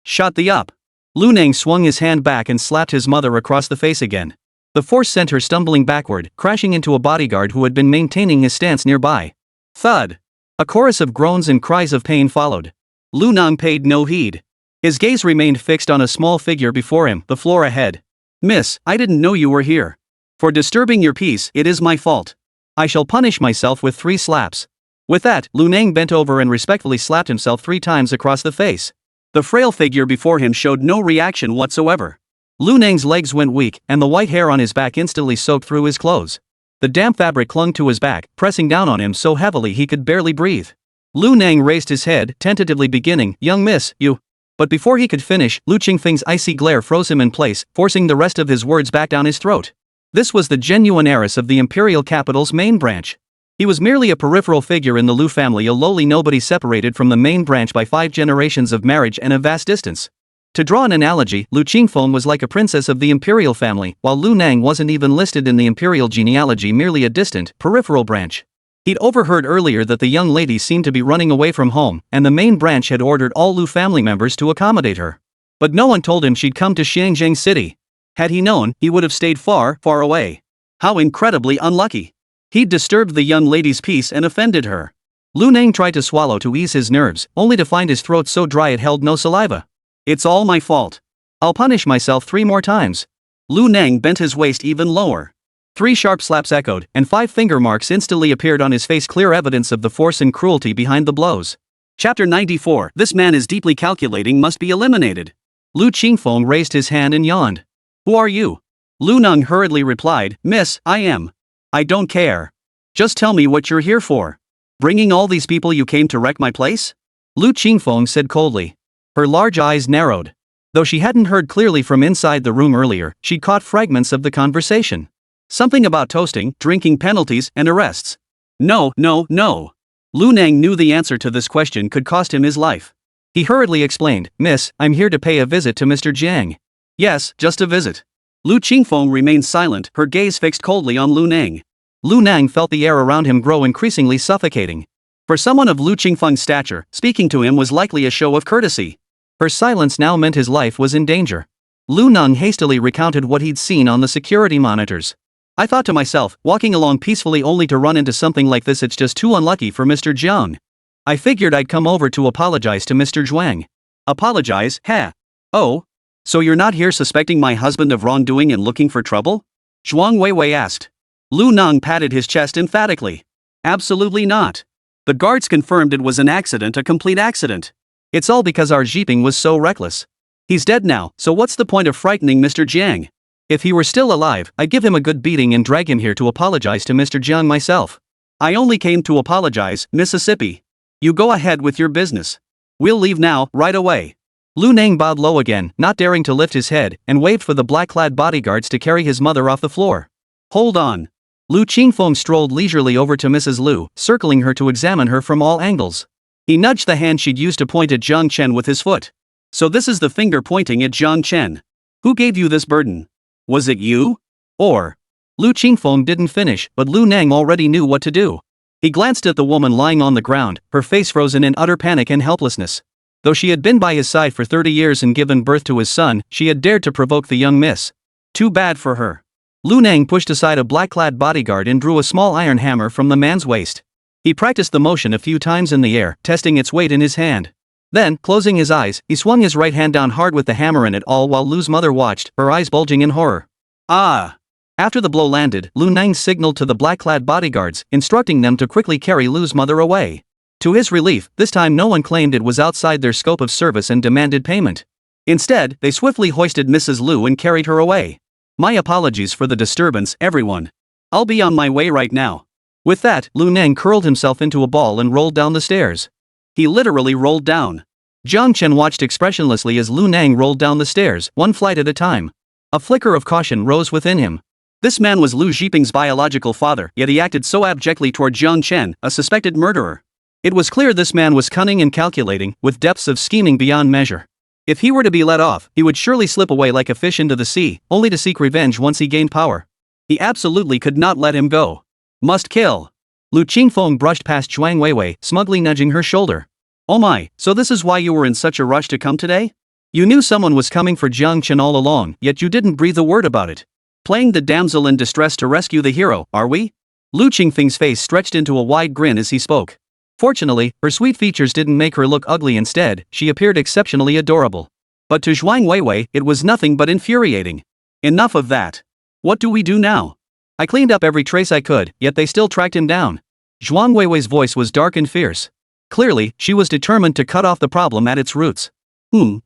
Shut the up. Lu Nang swung his hand back and slapped his mother across the face again. The force sent her stumbling backward, crashing into a bodyguard who had been maintaining his stance nearby. Thud. A chorus of groans and cries of pain followed. Lu Nang paid no heed. His gaze remained fixed on a small figure before him, the floor ahead. Miss, I didn't know you were here. For disturbing your peace, it is my fault. I shall punish myself with 3 slaps. With that, Lu Nang bent over and respectfully slapped himself 3 times across the face. The frail figure before him showed no reaction whatsoever. Lu Nang's legs went weak, and the white hair on his back instantly soaked through his clothes. The damp fabric clung to his back, pressing down on him so heavily he could barely breathe. Lu Nang raised his head, tentatively beginning, "Young miss, you..." But before he could finish, Lu Qingfeng's icy glare froze him in place, forcing the rest of his words back down his throat. This was the genuine heiress of the imperial capital's main branch. He was merely a peripheral figure in the Lu family, a lowly nobody separated from the main branch by 5 generations of marriage and a vast distance. To draw an analogy, Lu Qingfeng was like a princess of the imperial family, while Lu Nang wasn't even listed in the imperial genealogy, merely a distant, peripheral branch. He'd overheard earlier that the young lady seemed to be running away from home, and the main branch had ordered all Lu family members to accommodate her. But no one told him she'd come to Xiangyang City. Had he known, he would have stayed far, far away. How incredibly unlucky. He'd disturbed the young lady's peace and offended her. Lu Nang tried to swallow to ease his nerves, only to find his throat so dry it held no saliva. It's all my fault. I'll punish myself 3 more times. Lu Nang bent his waist even lower. 3 sharp slaps echoed, and 5 finger marks instantly appeared on his face, clear evidence of the force and cruelty behind the blows. Chapter 94. This man is deeply calculating, must be eliminated. Lu Qingfeng raised his hand and yawned. Who are you? Lu Nang hurriedly replied, Miss, I am. I don't care. Just tell me what you're here for. Bringing all these people you came to wreck my place? Lu Qingfeng said coldly. Her large eyes narrowed. Though she hadn't heard clearly from inside the room earlier, she'd caught fragments of the conversation. Something about toasting, drinking penalties, and arrests. No. Lu Nang knew the answer to this question could cost him his life. He hurriedly explained, Miss, I'm here to pay a visit to Mr. Jiang. Yes, just a visit. Lu Qingfeng remained silent, her gaze fixed coldly on Lu Nang. Lu Nang felt the air around him grow increasingly suffocating. For someone of Lu Qingfeng's stature, speaking to him was likely a show of courtesy. Her silence now meant his life was in danger. Lu Nang hastily recounted what he'd seen on the security monitors. I thought to myself, walking along peacefully only to run into something like this, it's just too unlucky for Mr. Jiang. I figured I'd come over to apologize to Mr. Zhuang. Apologize, huh? Oh? So you're not here suspecting my husband of wrongdoing and looking for trouble? Zhuang Weiwei asked. Lu Nang patted his chest emphatically. Absolutely not. The guards confirmed it was an accident, a complete accident. It's all because our Zhiping was so reckless. He's dead now, so what's the point of frightening Mr. Jiang? If he were still alive, I'd give him a good beating and drag him here to apologize to Mr. Jiang myself. I only came to apologize, Mississippi. You go ahead with your business. We'll leave now, right away. Lu Nang bowed low again, not daring to lift his head, and waved for the black-clad bodyguards to carry his mother off the floor. Hold on. Lu Qingfeng strolled leisurely over to Mrs. Lu, circling her to examine her from all angles. He nudged the hand she'd used to point at Jiang Chen with his foot. So this is the finger pointing at Jiang Chen. Who gave you this burden? Was it you? Or? Lu Qingfeng didn't finish, but Lu Nang already knew what to do. He glanced at the woman lying on the ground, her face frozen in utter panic and helplessness. Though she had been by his side for 30 years and given birth to his son, she had dared to provoke the young miss. Too bad for her. Lu Nang pushed aside a black-clad bodyguard and drew a small iron hammer from the man's waist. He practiced the motion a few times in the air, testing its weight in his hand. Then, closing his eyes, he swung his right hand down hard with the hammer in it, all while Lu's mother watched, her eyes bulging in horror. Ah! After the blow landed, Lu Nang signaled to the black-clad bodyguards, instructing them to quickly carry Lu's mother away. To his relief, this time no one claimed it was outside their scope of service and demanded payment. Instead, they swiftly hoisted Mrs. Lu and carried her away. My apologies for the disturbance, everyone. I'll be on my way right now. With that, Lu Nang curled himself into a ball and rolled down the stairs. He literally rolled down. Jiang Chen watched expressionlessly as Lu Nang rolled down the stairs, one flight at a time. A flicker of caution rose within him. This man was Lu Zhiping's biological father, yet he acted so abjectly toward Jiang Chen, a suspected murderer. It was clear this man was cunning and calculating, with depths of scheming beyond measure. If he were to be let off, he would surely slip away like a fish into the sea, only to seek revenge once he gained power. He absolutely could not let him go. Must kill. Lu Qingfeng brushed past Zhuang Weiwei, smugly nudging her shoulder. Oh my, so this is why you were in such a rush to come today? You knew someone was coming for Jiang Chen all along, yet you didn't breathe a word about it. Playing the damsel in distress to rescue the hero, are we? Lu Qingfeng's face stretched into a wide grin as he spoke. Fortunately, her sweet features didn't make her look ugly. Instead, she appeared exceptionally adorable. But to Zhuang Weiwei, it was nothing but infuriating. Enough of that. What do we do now? I cleaned up every trace I could, yet they still tracked him down. Zhuang Weiwei's voice was dark and fierce. Clearly, she was determined to cut off the problem at its roots.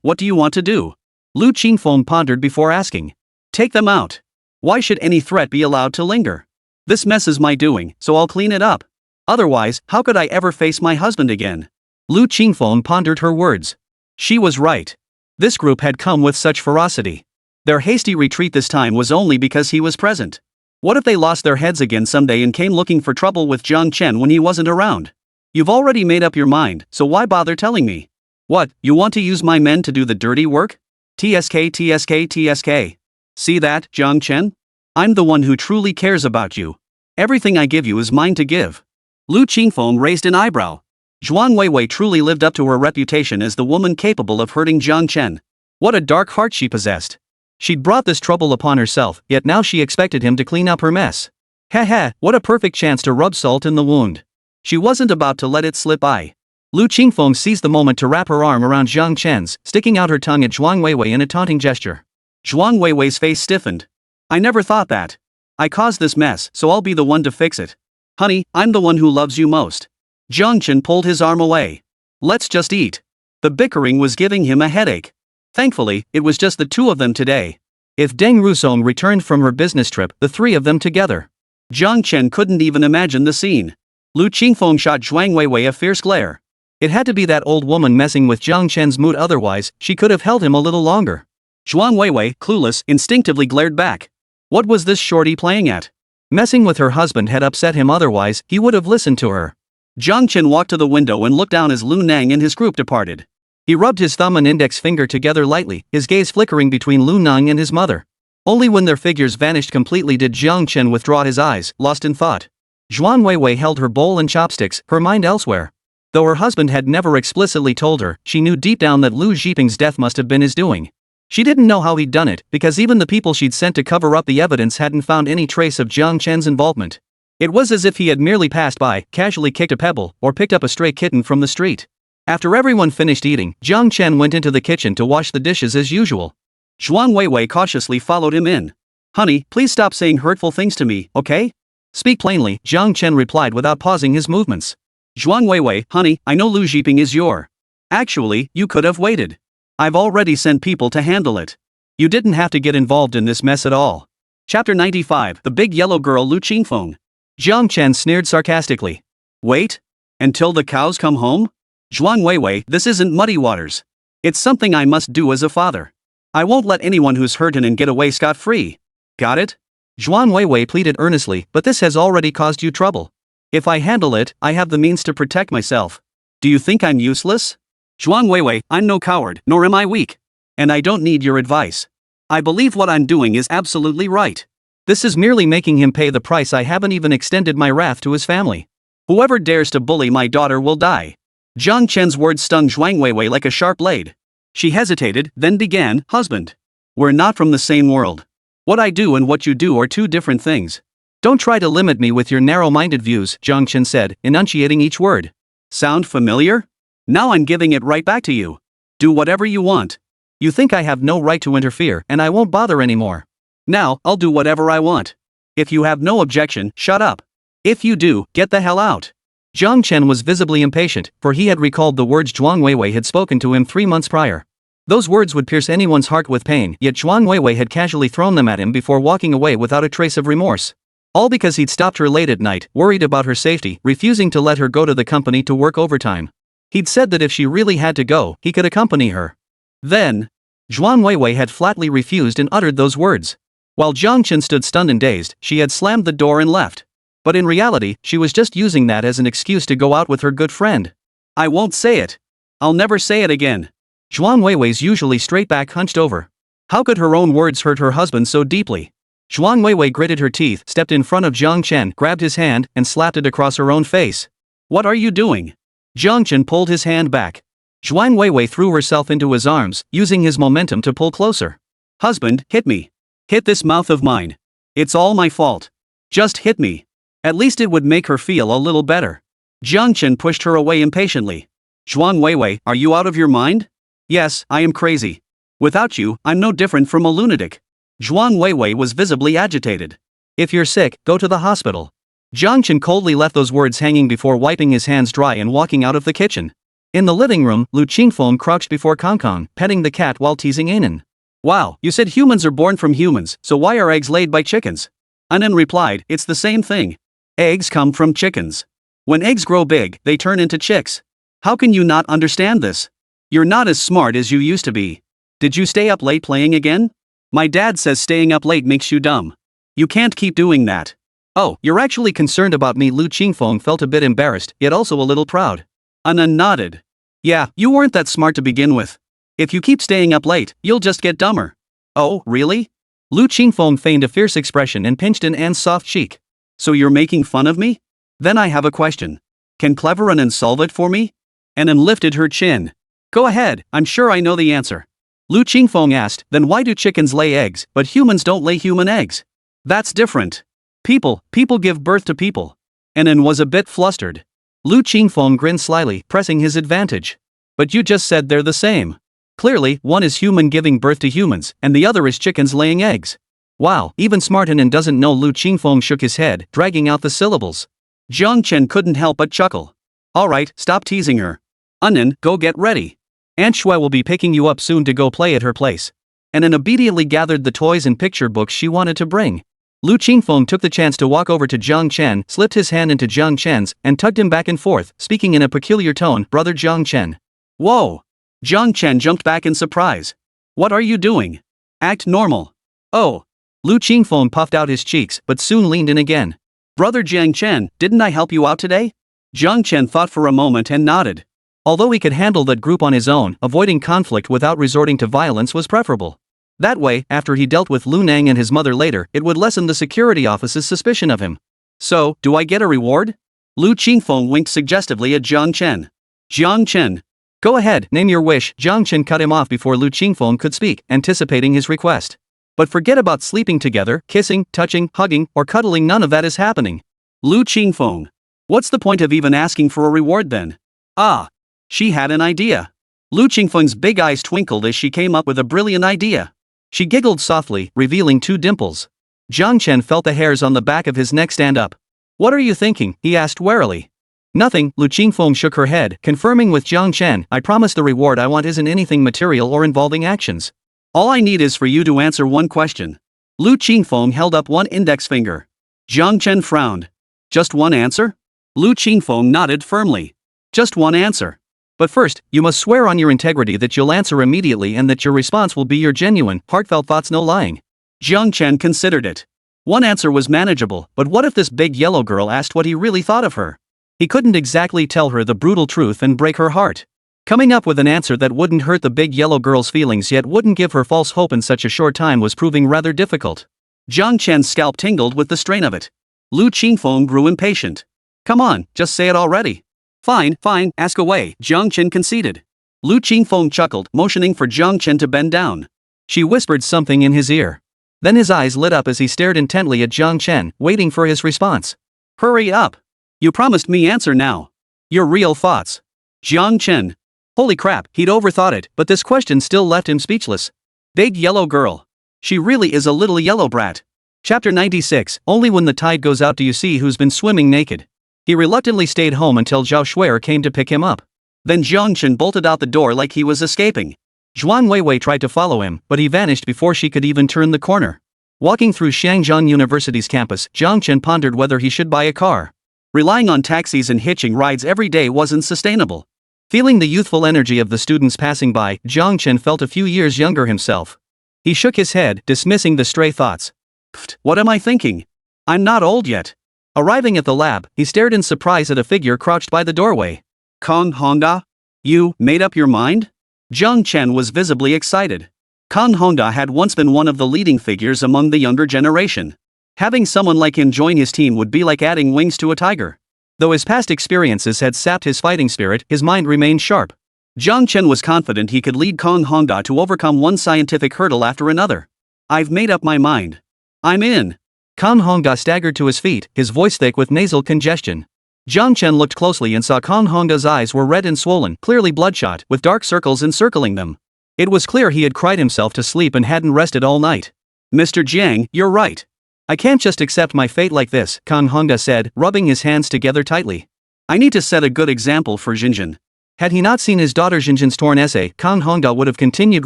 What do you want to do? Lu Qingfeng pondered before asking. Take them out. Why should any threat be allowed to linger? This mess is my doing, so I'll clean it up. Otherwise, how could I ever face my husband again? Lu Qingfeng pondered her words. She was right. This group had come with such ferocity. Their hasty retreat this time was only because he was present. What if they lost their heads again someday and came looking for trouble with Jiang Chen when he wasn't around? You've already made up your mind, so why bother telling me? What, you want to use my men to do the dirty work? TSK TSK TSK. See that, Jiang Chen? I'm the one who truly cares about you. Everything I give you is mine to give. Lu Qingfeng raised an eyebrow. Zhuang Weiwei truly lived up to her reputation as the woman capable of hurting Jiang Chen. What a dark heart she possessed. She'd brought this trouble upon herself, yet now she expected him to clean up her mess. Heh, what a perfect chance to rub salt in the wound. She wasn't about to let it slip by. Lu Qingfeng seized the moment to wrap her arm around Jiang Chen's, sticking out her tongue at Zhuang Weiwei in a taunting gesture. Zhuang Weiwei's face stiffened. I never thought that. I caused this mess, so I'll be the one to fix it. Honey, I'm the one who loves you most. Jiang Chen pulled his arm away. Let's just eat. The bickering was giving him a headache. Thankfully, it was just the two of them today. If Deng Rusong returned from her business trip, the three of them together. Jiang Chen couldn't even imagine the scene. Lu Qingfeng shot Zhuang Weiwei a fierce glare. It had to be that old woman messing with Jiang Chen's mood, otherwise, she could have held him a little longer. Zhuang Weiwei, clueless, instinctively glared back. What was this shorty playing at? Messing with her husband had upset him, otherwise, he would have listened to her. Jiang Chen walked to the window and looked down as Lu Nang and his group departed. He rubbed his thumb and index finger together lightly, his gaze flickering between Lu Nang and his mother. Only when their figures vanished completely did Jiang Chen withdraw his eyes, lost in thought. Zhuang Weiwei held her bowl and chopsticks, her mind elsewhere. Though her husband had never explicitly told her, she knew deep down that Lu Zhiping's death must have been his doing. She didn't know how he'd done it, because even the people she'd sent to cover up the evidence hadn't found any trace of Jiang Chen's involvement. It was as if he had merely passed by, casually kicked a pebble, or picked up a stray kitten from the street. After everyone finished eating, Jiang Chen went into the kitchen to wash the dishes as usual. Zhuang Weiwei cautiously followed him in. Honey, please stop saying hurtful things to me, okay? Speak plainly, Jiang Chen replied without pausing his movements. Zhuang Weiwei, honey, I know Lu Zhiping is your. Actually, you could have waited. I've already sent people to handle it. You didn't have to get involved in this mess at all. Chapter 95, The Big Yellow Girl Lu Qingfeng. Jiang Chen sneered sarcastically. Wait? Until the cows come home? Zhuang Weiwei, this isn't muddy waters. It's something I must do as a father. I won't let anyone who's hurt and get away scot-free. Got it? Zhuang Weiwei pleaded earnestly, but this has already caused you trouble. If I handle it, I have the means to protect myself. Do you think I'm useless? Zhuang Weiwei, I'm no coward, nor am I weak. And I don't need your advice. I believe what I'm doing is absolutely right. This is merely making him pay the price. I haven't even extended my wrath to his family. Whoever dares to bully my daughter will die. Jiang Chen's words stung Zhuang Weiwei like a sharp blade. She hesitated, then began, husband. We're not from the same world. What I do and what you do are two different things. Don't try to limit me with your narrow-minded views, Jiang Chen said, enunciating each word. Sound familiar? Now I'm giving it right back to you. Do whatever you want. You think I have no right to interfere, and I won't bother anymore. Now, I'll do whatever I want. If you have no objection, shut up. If you do, get the hell out. Jiang Chen was visibly impatient, for he had recalled the words Zhuang Weiwei had spoken to him 3 months prior. Those words would pierce anyone's heart with pain, yet Zhuang Weiwei had casually thrown them at him before walking away without a trace of remorse. All because he'd stopped her late at night, worried about her safety, refusing to let her go to the company to work overtime. He'd said that if she really had to go, he could accompany her. Then, Zhuang Weiwei had flatly refused and uttered those words. While Jiang Chen stood stunned and dazed, she had slammed the door and left. But in reality, she was just using that as an excuse to go out with her good friend. I won't say it. I'll never say it again. Zhuang Weiwei's usually straight back hunched over. How could her own words hurt her husband so deeply? Zhuang Weiwei gritted her teeth, stepped in front of Jiang Chen, grabbed his hand, and slapped it across her own face. What are you doing? Jiang Chen pulled his hand back. Zhuang Weiwei threw herself into his arms, using his momentum to pull closer. Husband, hit me. Hit this mouth of mine. It's all my fault. Just hit me. At least it would make her feel a little better. Jiang Chen pushed her away impatiently. Zhuang Weiwei, are you out of your mind? Yes, I am crazy. Without you, I'm no different from a lunatic. Zhuang Weiwei was visibly agitated. If you're sick, go to the hospital. Jiang Chen coldly left those words hanging before wiping his hands dry and walking out of the kitchen. In the living room, Lu Qingfeng crouched before Kong Kong, petting the cat while teasing Anan. Wow, you said humans are born from humans, so why are eggs laid by chickens? Anan replied, it's the same thing. Eggs come from chickens. When eggs grow big, they turn into chicks. How can you not understand this? You're not as smart as you used to be. Did you stay up late playing again? My dad says staying up late makes you dumb. You can't keep doing that. Oh, you're actually concerned about me. Lu Qingfeng felt a bit embarrassed, yet also a little proud. Anan nodded. Yeah, you weren't that smart to begin with. If you keep staying up late, you'll just get dumber. Oh, really? Lu Qingfeng feigned a fierce expression and pinched An's soft cheek. So you're making fun of me? Then I have a question. Can clever Anan solve it for me? Anan lifted her chin. Go ahead, I'm sure I know the answer. Lu Qingfeng asked, then why do chickens lay eggs, but humans don't lay human eggs? That's different. People give birth to people. Anan was a bit flustered. Lu Qingfeng grinned slyly, pressing his advantage. But you just said they're the same. Clearly, one is human giving birth to humans, and the other is chickens laying eggs. Wow, even smart Anan doesn't know. Lu Qingfeng shook his head, dragging out the syllables. Jiang Chen couldn't help but chuckle. Alright, stop teasing her. Anan, go get ready. Aunt Shui will be picking you up soon to go play at her place. Anan obediently gathered the toys and picture books she wanted to bring. Lu Qingfeng took the chance to walk over to Jiang Chen, slipped his hand into Jiang Chen's, and tugged him back and forth, speaking in a peculiar tone, Brother Jiang Chen. Whoa! Jiang Chen jumped back in surprise. What are you doing? Act normal. Oh. Lu Qingfeng puffed out his cheeks, but soon leaned in again. Brother Jiang Chen, didn't I help you out today? Jiang Chen thought for a moment and nodded. Although he could handle that group on his own, avoiding conflict without resorting to violence was preferable. That way, after he dealt with Lu Nang and his mother later, it would lessen the security office's suspicion of him. So, do I get a reward? Lu Qingfeng winked suggestively at Jiang Chen. Jiang Chen. Go ahead, name your wish. Jiang Chen cut him off before Lu Qingfeng could speak, anticipating his request. But forget about sleeping together, kissing, touching, hugging, or cuddling. None of that is happening. Lu Qingfeng. What's the point of even asking for a reward then? Ah. She had an idea. Lu Qingfeng's big eyes twinkled as she came up with a brilliant idea. She giggled softly, revealing 2 dimples. Jiang Chen felt the hairs on the back of his neck stand up. What are you thinking? He asked warily. Nothing. Lu Qingfeng shook her head, confirming with Jiang Chen, I promise the reward I want isn't anything material or involving actions. All I need is for you to answer one question. Lu Qingfeng held up one index finger. Jiang Chen frowned. Just one answer? Lu Qingfeng nodded firmly. Just one answer. But first, you must swear on your integrity that you'll answer immediately and that your response will be your genuine, heartfelt thoughts, no lying. Jiang Chen considered it. One answer was manageable, but what if this big yellow girl asked what he really thought of her? He couldn't exactly tell her the brutal truth and break her heart. Coming up with an answer that wouldn't hurt the big yellow girl's feelings yet wouldn't give her false hope in such a short time was proving rather difficult. Jiang Chen's scalp tingled with the strain of it. Lu Qingfeng grew impatient. Come on, just say it already. Fine, fine, ask away, Jiang Chen conceded. Lu Qingfeng chuckled, motioning for Jiang Chen to bend down. She whispered something in his ear. Then his eyes lit up as he stared intently at Jiang Chen, waiting for his response. Hurry up! You promised me answer now. Your real thoughts. Jiang Chen. Holy crap, he'd overthought it, but this question still left him speechless. Big yellow girl. She really is a little yellow brat. Chapter 96, Only when the tide goes out do you see who's been swimming naked. He reluctantly stayed home until Zhao Shui'er came to pick him up. Then Jiang Chen bolted out the door like he was escaping. Zhuan Weiwei tried to follow him, but he vanished before she could even turn the corner. Walking through Shangjiang University's campus, Jiang Chen pondered whether he should buy a car. Relying on taxis and hitching rides every day wasn't sustainable. Feeling the youthful energy of the students passing by, Jiang Chen felt a few years younger himself. He shook his head, dismissing the stray thoughts. Pfft, what am I thinking? I'm not old yet. Arriving at the lab, he stared in surprise at a figure crouched by the doorway. Kang Hongda? You made up your mind? Jiang Chen was visibly excited. Kang Hongda had once been one of the leading figures among the younger generation. Having someone like him join his team would be like adding wings to a tiger. Though his past experiences had sapped his fighting spirit, his mind remained sharp. Jiang Chen was confident he could lead Kang Hongda to overcome one scientific hurdle after another. I've made up my mind. I'm in. Kang Hongda staggered to his feet, his voice thick with nasal congestion. Jiang Chen looked closely and saw Kang Hongda's eyes were red and swollen, clearly bloodshot, with dark circles encircling them. It was clear he had cried himself to sleep and hadn't rested all night. Mr. Jiang, you're right. I can't just accept my fate like this, Kang Hongda said, rubbing his hands together tightly. I need to set a good example for Jinjin. Had he not seen his daughter Jinjin's torn essay, Kang Hongda would have continued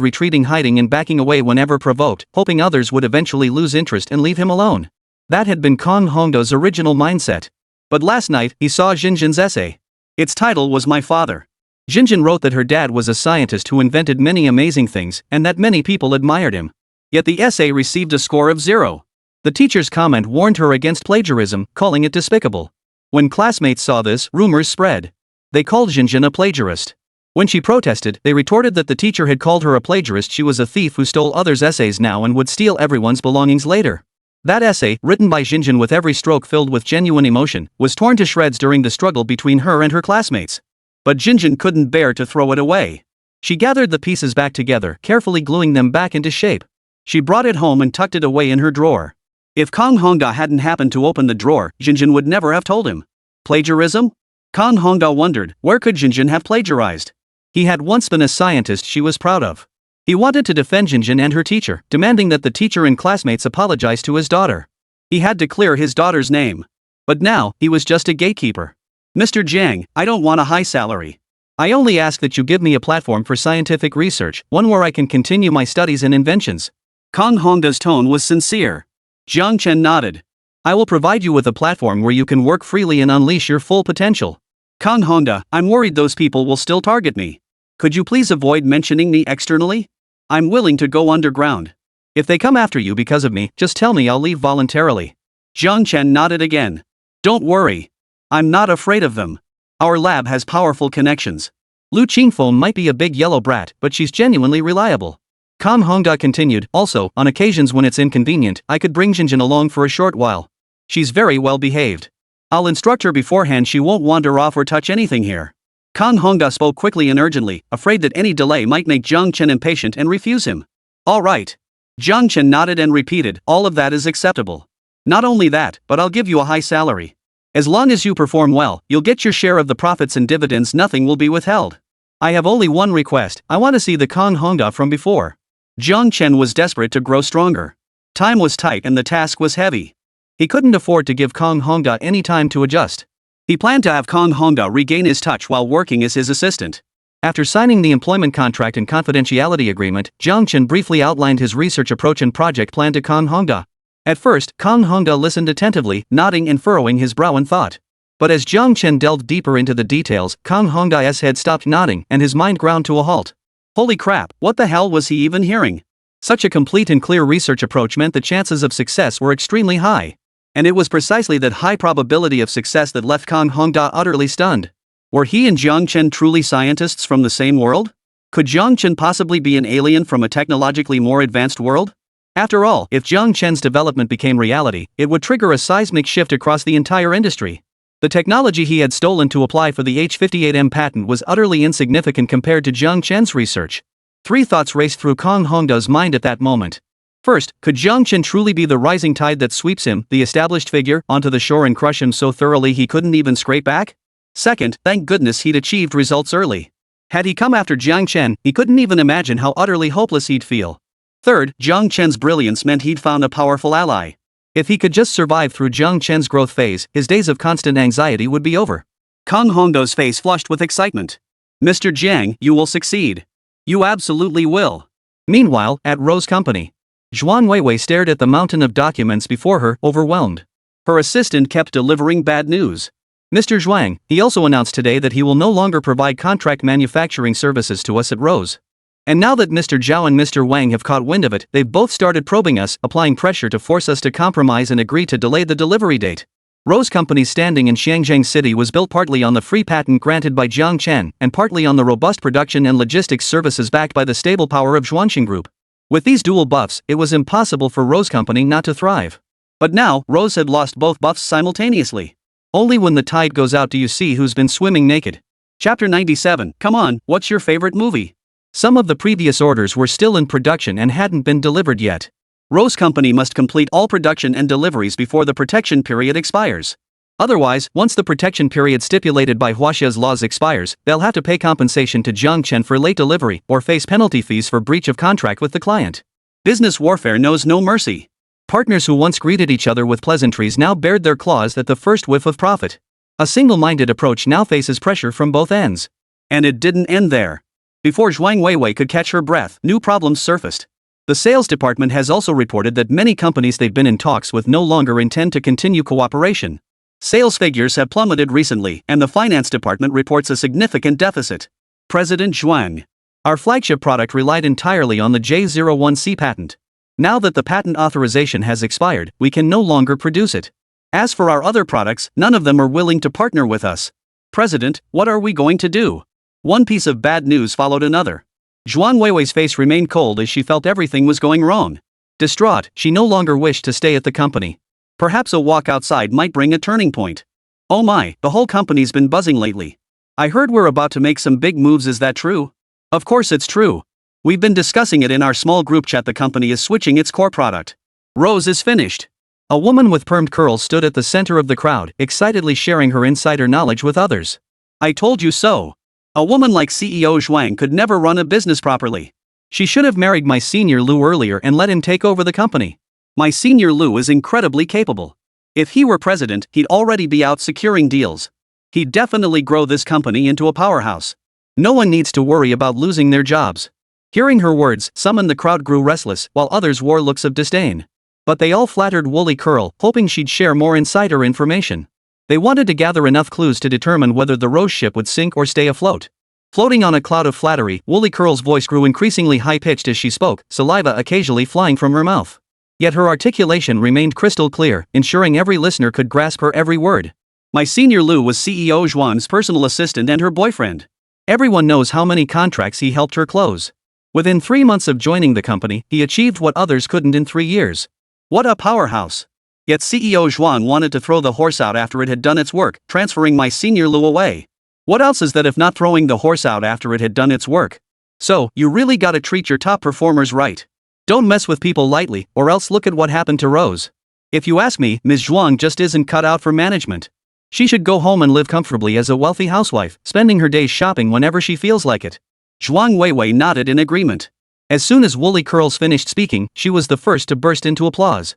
retreating, hiding and backing away whenever provoked, hoping others would eventually lose interest and leave him alone. That had been Kang Hongda's original mindset. But last night, he saw Jinjin's essay. Its title was My Father. Jinjin wrote that her dad was a scientist who invented many amazing things, and that many people admired him. Yet the essay received a score of 0. The teacher's comment warned her against plagiarism, calling it despicable. When classmates saw this, rumors spread. They called Jinjin a plagiarist. When she protested, they retorted that the teacher had called her a plagiarist. She was a thief who stole others' essays now and would steal everyone's belongings later. That essay, written by Jinjin with every stroke filled with genuine emotion, was torn to shreds during the struggle between her and her classmates. But Jinjin couldn't bear to throw it away. She gathered the pieces back together, carefully gluing them back into shape. She brought it home and tucked it away in her drawer. If Kang Hongda hadn't happened to open the drawer, Jinjin would never have told him. Plagiarism? Kang Hongda wondered, where could Jinjin have plagiarized? He had once been a scientist she was proud of. He wanted to defend Jinjin and her teacher, demanding that the teacher and classmates apologize to his daughter. He had to clear his daughter's name. But now, he was just a gatekeeper. Mr. Jiang, I don't want a high salary. I only ask that you give me a platform for scientific research, one where I can continue my studies and inventions. Kang Hongda's tone was sincere. Jiang Chen nodded. I will provide you with a platform where you can work freely and unleash your full potential. Kang Hongda, I'm worried those people will still target me. Could you please avoid mentioning me externally? I'm willing to go underground. If they come after you because of me, just tell me, I'll leave voluntarily. Jiang Chen nodded again. Don't worry. I'm not afraid of them. Our lab has powerful connections. Lu Qingfeng might be a big yellow brat, but she's genuinely reliable. Kang Hongda continued, also, on occasions when it's inconvenient, I could bring Jinjin along for a short while. She's very well behaved. I'll instruct her beforehand she won't wander off or touch anything here. Kang Hongda spoke quickly and urgently, afraid that any delay might make Jiang Chen impatient and refuse him. All right. Jiang Chen nodded and repeated, all of that is acceptable. Not only that, but I'll give you a high salary. As long as you perform well, you'll get your share of the profits and dividends, nothing will be withheld. I have only one request, I want to see the Kang Hongda from before. Jiang Chen was desperate to grow stronger. Time was tight and the task was heavy. He couldn't afford to give Kang Hongda any time to adjust. He planned to have Kang Hongda regain his touch while working as his assistant. After signing the employment contract and confidentiality agreement, Jiang Chen briefly outlined his research approach and project plan to Kang Hongda. At first, Kang Hongda listened attentively, nodding and furrowing his brow in thought. But as Jiang Chen delved deeper into the details, Kang Hongda's head stopped nodding and his mind ground to a halt. Holy crap, what the hell was he even hearing? Such a complete and clear research approach meant the chances of success were extremely high. And it was precisely that high probability of success that left Kang Hongda utterly stunned. Were he and Jiang Chen truly scientists from the same world? Could Jiang Chen possibly be an alien from a technologically more advanced world? After all, if Jiang Chen's development became reality, it would trigger a seismic shift across the entire industry. The technology he had stolen to apply for the H58M patent was utterly insignificant compared to Jiang Chen's research. Three thoughts raced through Kang Hongda's mind at that moment. First, could Jiang Chen truly be the rising tide that sweeps him, the established figure, onto the shore and crush him so thoroughly he couldn't even scrape back? Second, thank goodness he'd achieved results early. Had he come after Jiang Chen, he couldn't even imagine how utterly hopeless he'd feel. Third, Jiang Chen's brilliance meant he'd found a powerful ally. If he could just survive through Jiang Chen's growth phase, his days of constant anxiety would be over. Kang Hongdo's face flushed with excitement. Mr. Jiang, you will succeed. You absolutely will. Meanwhile, at Rose Company, Zhuang Weiwei stared at the mountain of documents before her, overwhelmed. Her assistant kept delivering bad news. Mr. Zhuang, he also announced today that he will no longer provide contract manufacturing services to us at Rose. And now that Mr. Zhao and Mr. Wang have caught wind of it, they've both started probing us, applying pressure to force us to compromise and agree to delay the delivery date. Rose Company's standing in Xiangzheng City was built partly on the free patent granted by Jiang Chen, and partly on the robust production and logistics services backed by the stable power of Zhuangxing Group. With these dual buffs, it was impossible for Rose Company not to thrive. But now, Rose had lost both buffs simultaneously. Only when the tide goes out do you see who's been swimming naked. Chapter 97. Come on, what's your favorite movie? Some of the previous orders were still in production and hadn't been delivered yet. Rose Company must complete all production and deliveries before the protection period expires. Otherwise, once the protection period stipulated by Huaxia's laws expires, they'll have to pay compensation to Jiang Chen for late delivery or face penalty fees for breach of contract with the client. Business warfare knows no mercy. Partners who once greeted each other with pleasantries now bared their claws at the first whiff of profit. A single-minded approach now faces pressure from both ends. And it didn't end there. Before Zhuang Weiwei could catch her breath, new problems surfaced. The sales department has also reported that many companies they've been in talks with no longer intend to continue cooperation. Sales figures have plummeted recently, and the finance department reports a significant deficit. President Zhuang. Our flagship product relied entirely on the J01C patent. Now that the patent authorization has expired, we can no longer produce it. As for our other products, none of them are willing to partner with us. President, what are we going to do? One piece of bad news followed another. Zhuang Weiwei's face remained cold as she felt everything was going wrong. Distraught, she no longer wished to stay at the company. Perhaps a walk outside might bring a turning point. Oh my, the whole company's been buzzing lately. I heard we're about to make some big moves, is that true? Of course it's true. We've been discussing it in our small group chat. The company is switching its core product. Rose is finished. A woman with permed curls stood at the center of the crowd, excitedly sharing her insider knowledge with others. I told you so. A woman like CEO Zhuang could never run a business properly. She should have married my senior Lu earlier and let him take over the company. My senior Lu is incredibly capable. If he were president, he'd already be out securing deals. He'd definitely grow this company into a powerhouse. No one needs to worry about losing their jobs. Hearing her words, some in the crowd grew restless, while others wore looks of disdain. But they all flattered Woolly Curl, hoping she'd share more insider information. They wanted to gather enough clues to determine whether the Rose ship would sink or stay afloat. Floating on a cloud of flattery, Woolly Curl's voice grew increasingly high-pitched as she spoke, saliva occasionally flying from her mouth. Yet her articulation remained crystal clear, ensuring every listener could grasp her every word. My senior Lu was CEO Zhuang's personal assistant and her boyfriend. Everyone knows how many contracts he helped her close. Within 3 months of joining the company, he achieved what others couldn't in 3 years. What a powerhouse! Yet CEO Zhuang wanted to throw the horse out after it had done its work, transferring my senior Lu away. What else is that if not throwing the horse out after it had done its work? So, you really gotta treat your top performers right. Don't mess with people lightly, or else look at what happened to Rose. If you ask me, Ms. Zhuang just isn't cut out for management. She should go home and live comfortably as a wealthy housewife, spending her days shopping whenever she feels like it. Zhuang Weiwei nodded in agreement. As soon as Woolly Curls finished speaking, she was the first to burst into applause.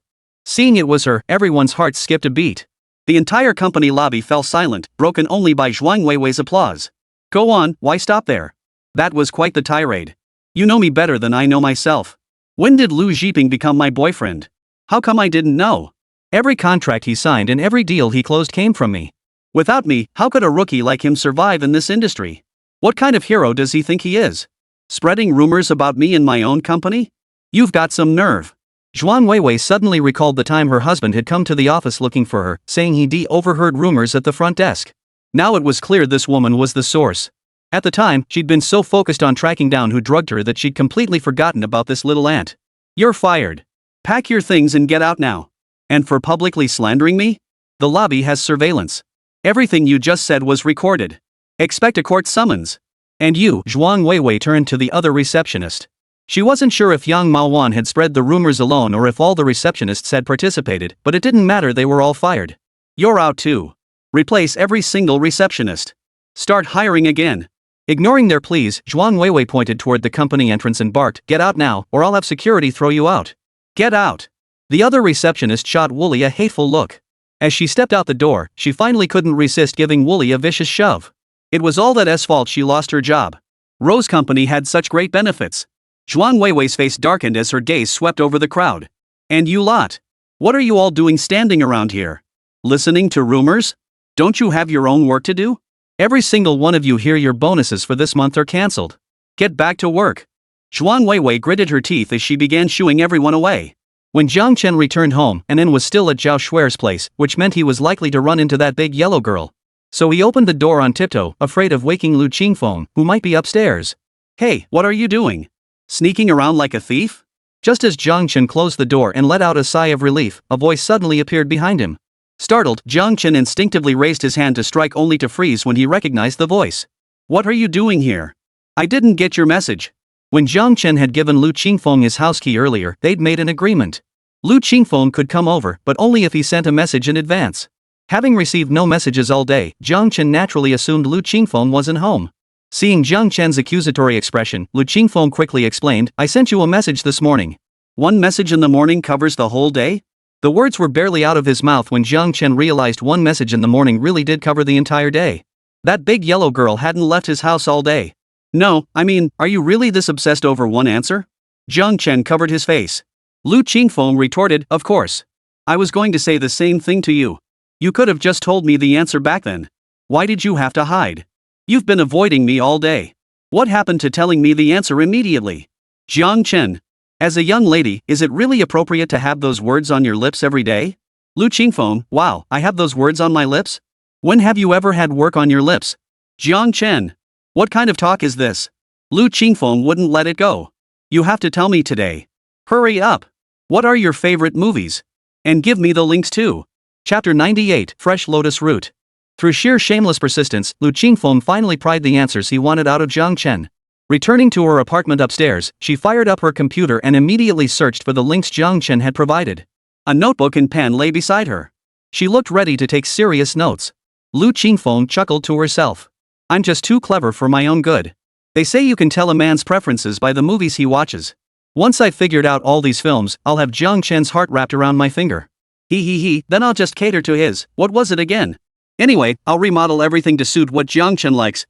Seeing it was her, everyone's heart skipped a beat. The entire company lobby fell silent, broken only by Zhuang Weiwei's applause. Go on, why stop there? That was quite the tirade. You know me better than I know myself. When did Lu Zhiping become my boyfriend? How come I didn't know? Every contract he signed and every deal he closed came from me. Without me, how could a rookie like him survive in this industry? What kind of hero does he think he is? Spreading rumors about me in my own company? You've got some nerve. Zhuang Weiwei suddenly recalled the time her husband had come to the office looking for her, saying he'd overheard rumors at the front desk. Now it was clear this woman was the source. At the time, she'd been so focused on tracking down who drugged her that she'd completely forgotten about this little ant. You're fired. Pack your things and get out now. And for publicly slandering me? The lobby has surveillance. Everything you just said was recorded. Expect a court summons. And you, Zhuang Weiwei turned to the other receptionist. She wasn't sure if Yang Maowan had spread the rumors alone or if all the receptionists had participated, but it didn't matter, they were all fired. You're out too. Replace every single receptionist. Start hiring again. Ignoring their pleas, Zhuang Weiwei pointed toward the company entrance and barked, "Get out now, or I'll have security throw you out. Get out." The other receptionist shot Wooly a hateful look. As she stepped out the door, she finally couldn't resist giving Wooly a vicious shove. It was all that fault she lost her job. Rose Company had such great benefits. Zhuang Weiwei's face darkened as her gaze swept over the crowd. And you lot. What are you all doing standing around here? Listening to rumors? Don't you have your own work to do? Every single one of you here, your bonuses for this month are cancelled. Get back to work. Zhuang Weiwei gritted her teeth as she began shooing everyone away. When Jiang Chen returned home, Anan was still at Zhao Shuer's place, which meant he was likely to run into that big yellow girl. So he opened the door on tiptoe, afraid of waking Lu Qingfeng, who might be upstairs. Hey, what are you doing? Sneaking around like a thief? Just as Jiang Chen closed the door and let out a sigh of relief, a voice suddenly appeared behind him. Startled, Jiang Chen instinctively raised his hand to strike, only to freeze when he recognized the voice. What are you doing here? I didn't get your message. When Jiang Chen had given Lu Qingfeng his house key earlier, they'd made an agreement. Lu Qingfeng could come over, but only if he sent a message in advance. Having received no messages all day, Jiang Chen naturally assumed Lu Qingfeng wasn't home. Seeing Jiang Chen's accusatory expression, Lu Qingfeng quickly explained, "I sent you a message this morning." One message in the morning covers the whole day? The words were barely out of his mouth when Jiang Chen realized one message in the morning really did cover the entire day. That big yellow girl hadn't left his house all day. No, I mean, are you really this obsessed over one answer? Jiang Chen covered his face. Lu Qingfeng retorted, "Of course. I was going to say the same thing to you. You could have just told me the answer back then. Why did you have to hide? You've been avoiding me all day. What happened to telling me the answer immediately?" Jiang Chen. As a young lady, is it really appropriate to have those words on your lips every day? Lu Qingfeng, wow, I have those words on my lips? When have you ever had work on your lips? Jiang Chen. What kind of talk is this? Lu Qingfeng wouldn't let it go. You have to tell me today. Hurry up. What are your favorite movies? And give me the links too. Chapter 98, Fresh Lotus Root. Through sheer shameless persistence, Lu Qingfeng finally pried the answers he wanted out of Jiang Chen. Returning to her apartment upstairs, she fired up her computer and immediately searched for the links Jiang Chen had provided. A notebook and pen lay beside her. She looked ready to take serious notes. Lu Qingfeng chuckled to herself. I'm just too clever for my own good. They say you can tell a man's preferences by the movies he watches. Once I've figured out all these films, I'll have Jiang Chen's heart wrapped around my finger. Then I'll just cater to his, what was it again? Anyway, I'll remodel everything to suit what Jiang Chen likes,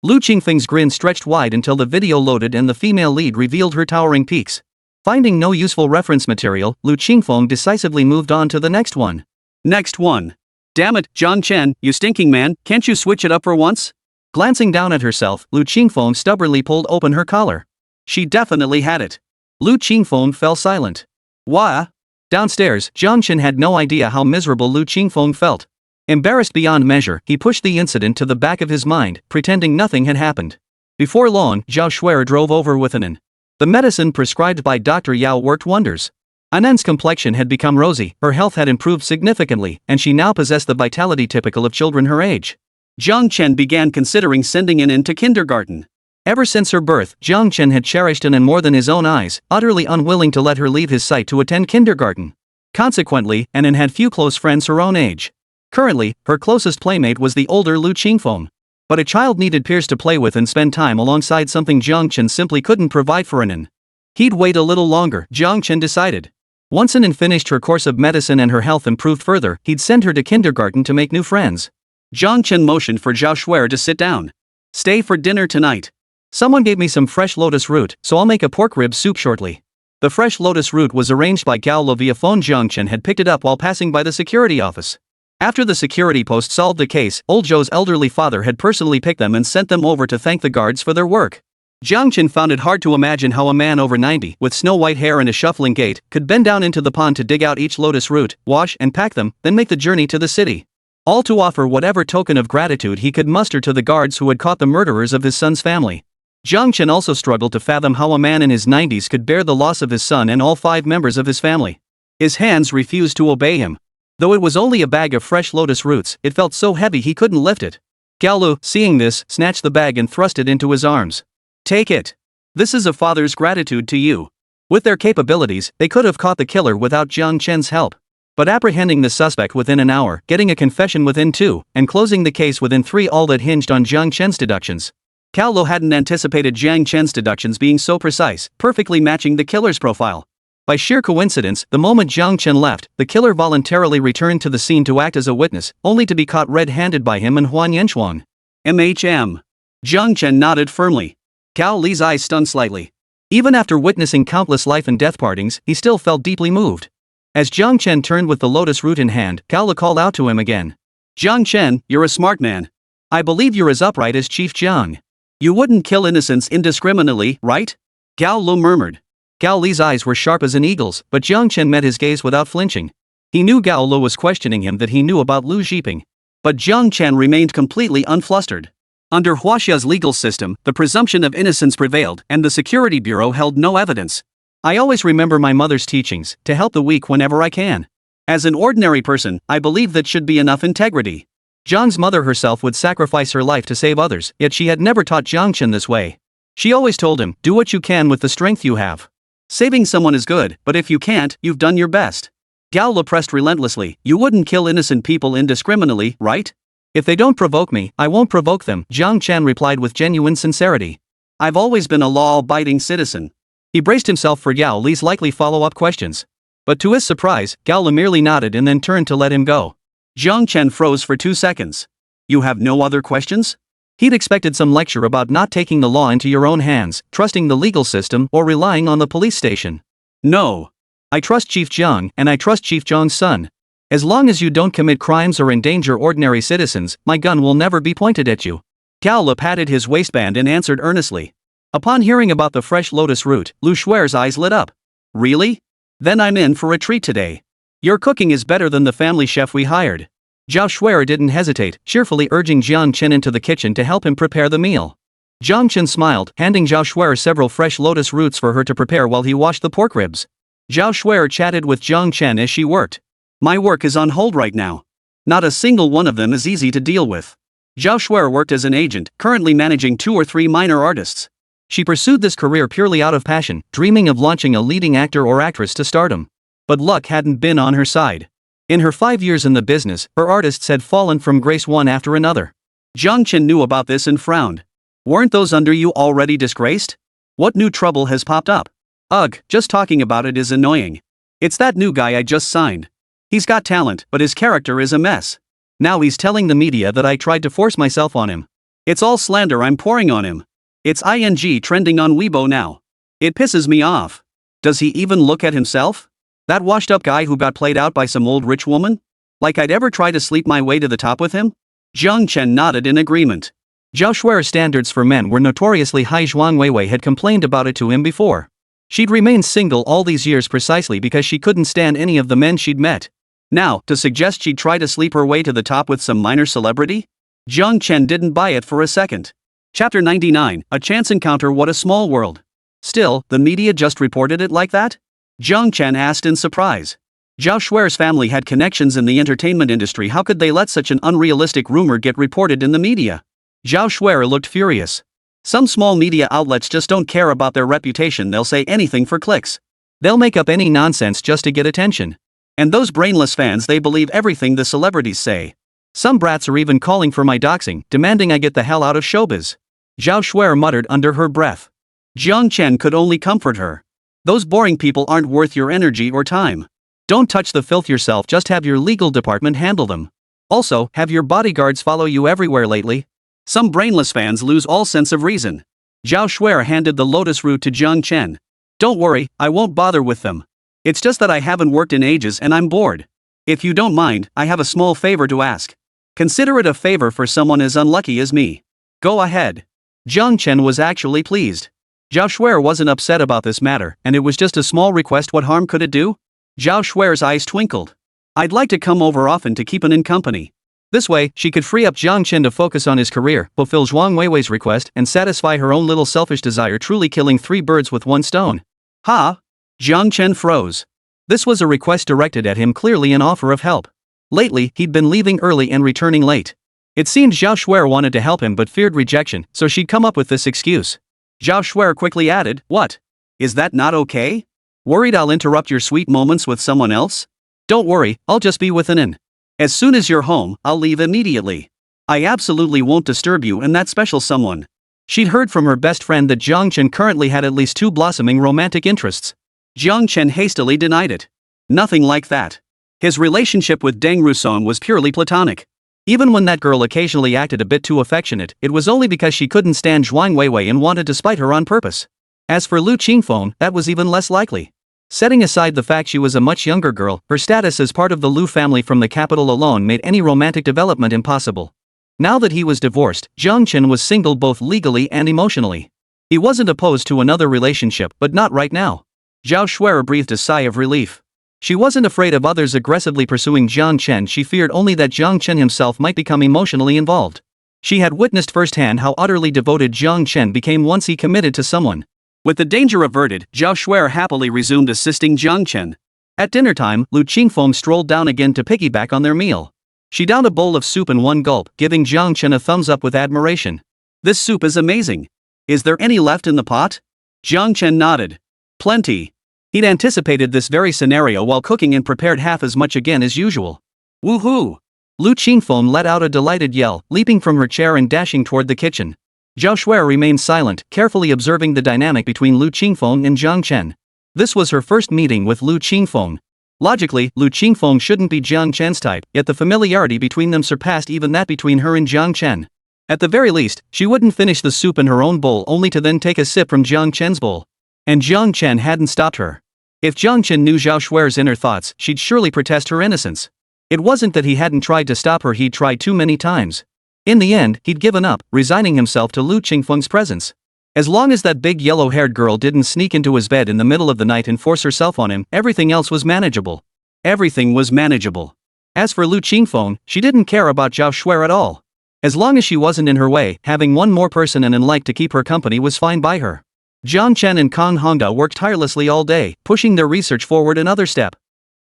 Lu Qingfeng's grin stretched wide until the video loaded and the female lead revealed her towering peaks. Finding no useful reference material, Lu Qingfeng decisively moved on to the next one. Next one. Damn it, Jiang Chen, you stinking man, can't you switch it up for once? Glancing down at herself, Lu Qingfeng stubbornly pulled open her collar. She definitely had it. Lu Qingfeng fell silent. Wah? Downstairs, Jiang Chen had no idea how miserable Lu Qingfeng felt. Embarrassed beyond measure, he pushed the incident to the back of his mind, pretending nothing had happened. Before long, Zhao Shuer drove over with Anan. The medicine prescribed by Dr. Yao worked wonders. Anan's complexion had become rosy, her health had improved significantly, and she now possessed the vitality typical of children her age. Jiang Chen began considering sending Anan to kindergarten. Ever since her birth, Jiang Chen had cherished Anan more than his own eyes, utterly unwilling to let her leave his sight to attend kindergarten. Consequently, Anan had few close friends her own age. Currently, her closest playmate was the older Lu Qingfeng. But a child needed peers to play with and spend time alongside, something Jiang Chen simply couldn't provide for Anan. He'd wait a little longer, Jiang Chen decided. Once Anan finished her course of medicine and her health improved further, he'd send her to kindergarten to make new friends. Jiang Chen motioned for Zhao Shuer to sit down. Stay for dinner tonight. Someone gave me some fresh lotus root, so I'll make a pork rib soup shortly. The fresh lotus root was arranged by Gao Lo via phone. Jiang Chen had picked it up while passing by the security office. After the security post solved the case, old Zhou's elderly father had personally picked them and sent them over to thank the guards for their work. Jiang Chen found it hard to imagine how a man over 90, with snow-white hair and a shuffling gait, could bend down into the pond to dig out each lotus root, wash and pack them, then make the journey to the city. All to offer whatever token of gratitude he could muster to the guards who had caught the murderers of his son's family. Jiang Chen also struggled to fathom how a man in his 90s could bear the loss of his son and all 5 members of his family. His hands refused to obey him. Though it was only a bag of fresh lotus roots, it felt so heavy he couldn't lift it. Gao Lu, seeing this, snatched the bag and thrust it into his arms. Take it. This is a father's gratitude to you. With their capabilities, they could have caught the killer without Jiang Chen's help. But apprehending the suspect within an hour, getting a confession within 2, and closing the case within 3, all that hinged on Jiang Chen's deductions. Gao Lu hadn't anticipated Jiang Chen's deductions being so precise, perfectly matching the killer's profile. By sheer coincidence, the moment Jiang Chen left, the killer voluntarily returned to the scene to act as a witness, only to be caught red-handed by him and Huan Yanchuang. Jiang Chen nodded firmly. Gao Li's eyes stunned slightly. Even after witnessing countless life and death partings, he still felt deeply moved. As Jiang Chen turned with the lotus root in hand, Gao Li called out to him again. Jiang Chen, you're a smart man. I believe you're as upright as Chief Jiang. You wouldn't kill innocents indiscriminately, right? Gao Lu murmured. Gao Li's eyes were sharp as an eagle's, but Jiang Chen met his gaze without flinching. He knew Gao Lu was questioning him that he knew about Lu Zhiping. But Jiang Chen remained completely unflustered. Under Huaxia's legal system, the presumption of innocence prevailed, and the Security Bureau held no evidence. I always remember my mother's teachings, to help the weak whenever I can. As an ordinary person, I believe that should be enough integrity. Jiang's mother herself would sacrifice her life to save others, yet she had never taught Jiang Chen this way. She always told him, do what you can with the strength you have. Saving someone is good, but if you can't, you've done your best. Gao Lu pressed relentlessly, you wouldn't kill innocent people indiscriminately, right? If they don't provoke me, I won't provoke them, Jiang Chen replied with genuine sincerity. I've always been a law-abiding citizen. He braced himself for Gao Li's likely follow-up questions. But to his surprise, Gao Li merely nodded and then turned to let him go. Jiang Chen froze for 2 seconds. You have no other questions? He'd expected some lecture about not taking the law into your own hands, trusting the legal system, or relying on the police station. No. I trust Chief Jiang, and I trust Chief Jiang's son. As long as you don't commit crimes or endanger ordinary citizens, my gun will never be pointed at you. Gao Li patted his waistband and answered earnestly. Upon hearing about the fresh lotus root, Lu Shuer's eyes lit up. Really? Then I'm in for a treat today. Your cooking is better than the family chef we hired. Zhao Shuer didn't hesitate, cheerfully urging Jiang Chen into the kitchen to help him prepare the meal. Jiang Chen smiled, handing Zhao Shuer several fresh lotus roots for her to prepare while he washed the pork ribs. Zhao Shuer chatted with Jiang Chen as she worked. My work is on hold right now. Not a single one of them is easy to deal with. Zhao Shuer worked as an agent, currently managing 2 or 3 minor artists. She pursued this career purely out of passion, dreaming of launching a leading actor or actress to stardom. But luck hadn't been on her side. In her 5 years in the business, her artists had fallen from grace one after another. Jiang Chen knew about this and frowned. Weren't those under you already disgraced? What new trouble has popped up? Ugh, just talking about it is annoying. It's that new guy I just signed. He's got talent, but his character is a mess. Now he's telling the media that I tried to force myself on him. It's all slander I'm pouring on him. It's ing trending on Weibo now. It pisses me off. Does he even look at himself? That washed-up guy who got played out by some old rich woman? Like I'd ever try to sleep my way to the top with him? Jiang Chen nodded in agreement. Zhao Shuer's standards for men were notoriously high. Zhuang Weiwei had complained about it to him before. She'd remained single all these years precisely because she couldn't stand any of the men she'd met. Now, to suggest she'd try to sleep her way to the top with some minor celebrity? Jiang Chen didn't buy it for a second. Chapter 99, A Chance Encounter. What a small world. Still, the media just reported it like that? Jiang Chen asked in surprise. Zhao Shuer's family had connections in the entertainment industry. How could they let such an unrealistic rumor get reported in the media? Zhao Shuer looked furious. Some small media outlets just don't care about their reputation. They'll say anything for clicks. They'll make up any nonsense just to get attention. And those brainless fans, they believe everything the celebrities say. Some brats are even calling for my doxing, demanding I get the hell out of showbiz. Zhao Shuer muttered under her breath. Jiang Chen could only comfort her. Those boring people aren't worth your energy or time. Don't touch the filth yourself, just have your legal department handle them. Also, have your bodyguards follow you everywhere lately? Some brainless fans lose all sense of reason. Zhao Shuer handed the lotus root to Jiang Chen. Don't worry, I won't bother with them. It's just that I haven't worked in ages and I'm bored. If you don't mind, I have a small favor to ask. Consider it a favor for someone as unlucky as me. Go ahead. Jiang Chen was actually pleased. Zhao Shuer wasn't upset about this matter, and it was just a small request. What harm could it do? Zhao Shuer's eyes twinkled. I'd like to come over often to keep an in company. This way, she could free up Jiang Chen to focus on his career, fulfill Zhuang Weiwei's request, and satisfy her own little selfish desire, truly killing 3 birds with 1 stone. Ha! Jiang Chen froze. This was a request directed at him, clearly an offer of help. Lately, he'd been leaving early and returning late. It seemed Zhao Shuer wanted to help him but feared rejection, so she'd come up with this excuse. Zhao Shuer quickly added, "What? Is that not okay? Worried I'll interrupt your sweet moments with someone else? Don't worry, I'll just be with an. As soon as you're home, I'll leave immediately. I absolutely won't disturb you and that special someone." She'd heard from her best friend that Jiang Chen currently had at least 2 blossoming romantic interests. Jiang Chen hastily denied it. Nothing like that. His relationship with Deng Rusong was purely platonic. Even when that girl occasionally acted a bit too affectionate, it was only because she couldn't stand Zhuang Weiwei and wanted to spite her on purpose. As for Lu Qingfeng, that was even less likely. Setting aside the fact she was a much younger girl, her status as part of the Lu family from the capital alone made any romantic development impossible. Now that he was divorced, Jiang Chen was single both legally and emotionally. He wasn't opposed to another relationship, but not right now. Zhao Shuer breathed a sigh of relief. She wasn't afraid of others aggressively pursuing Jiang Chen, she feared only that Jiang Chen himself might become emotionally involved. She had witnessed firsthand how utterly devoted Jiang Chen became once he committed to someone. With the danger averted, Zhao Shuer happily resumed assisting Jiang Chen. At dinner time, Lu Qingfeng strolled down again to piggyback on their meal. She downed a bowl of soup in one gulp, giving Jiang Chen a thumbs up with admiration. "This soup is amazing. Is there any left in the pot?" Jiang Chen nodded. "Plenty." He'd anticipated this very scenario while cooking and prepared half as much again as usual. "Woohoo!" Lu Qingfeng let out a delighted yell, leaping from her chair and dashing toward the kitchen. Zhao Shuer remained silent, carefully observing the dynamic between Lu Qingfeng and Jiang Chen. This was her first meeting with Lu Qingfeng. Logically, Lu Qingfeng shouldn't be Jiang Chen's type, yet the familiarity between them surpassed even that between her and Jiang Chen. At the very least, she wouldn't finish the soup in her own bowl only to then take a sip from Jiang Chen's bowl. And Jiang Chen hadn't stopped her. If Jiang Chen knew Zhao Shuer's inner thoughts, she'd surely protest her innocence. It wasn't that he hadn't tried to stop her, he'd tried too many times. In the end, he'd given up, resigning himself to Lu Qingfeng's presence. As long as that big yellow-haired girl didn't sneak into his bed in the middle of the night and force herself on him, everything else was manageable. Everything was manageable. As for Lu Qingfeng, she didn't care about Zhao Shuer at all. As long as she wasn't in her way, having one more person and like to keep her company was fine by her. Jiang Chen and Kang Hongda worked tirelessly all day, pushing their research forward another step.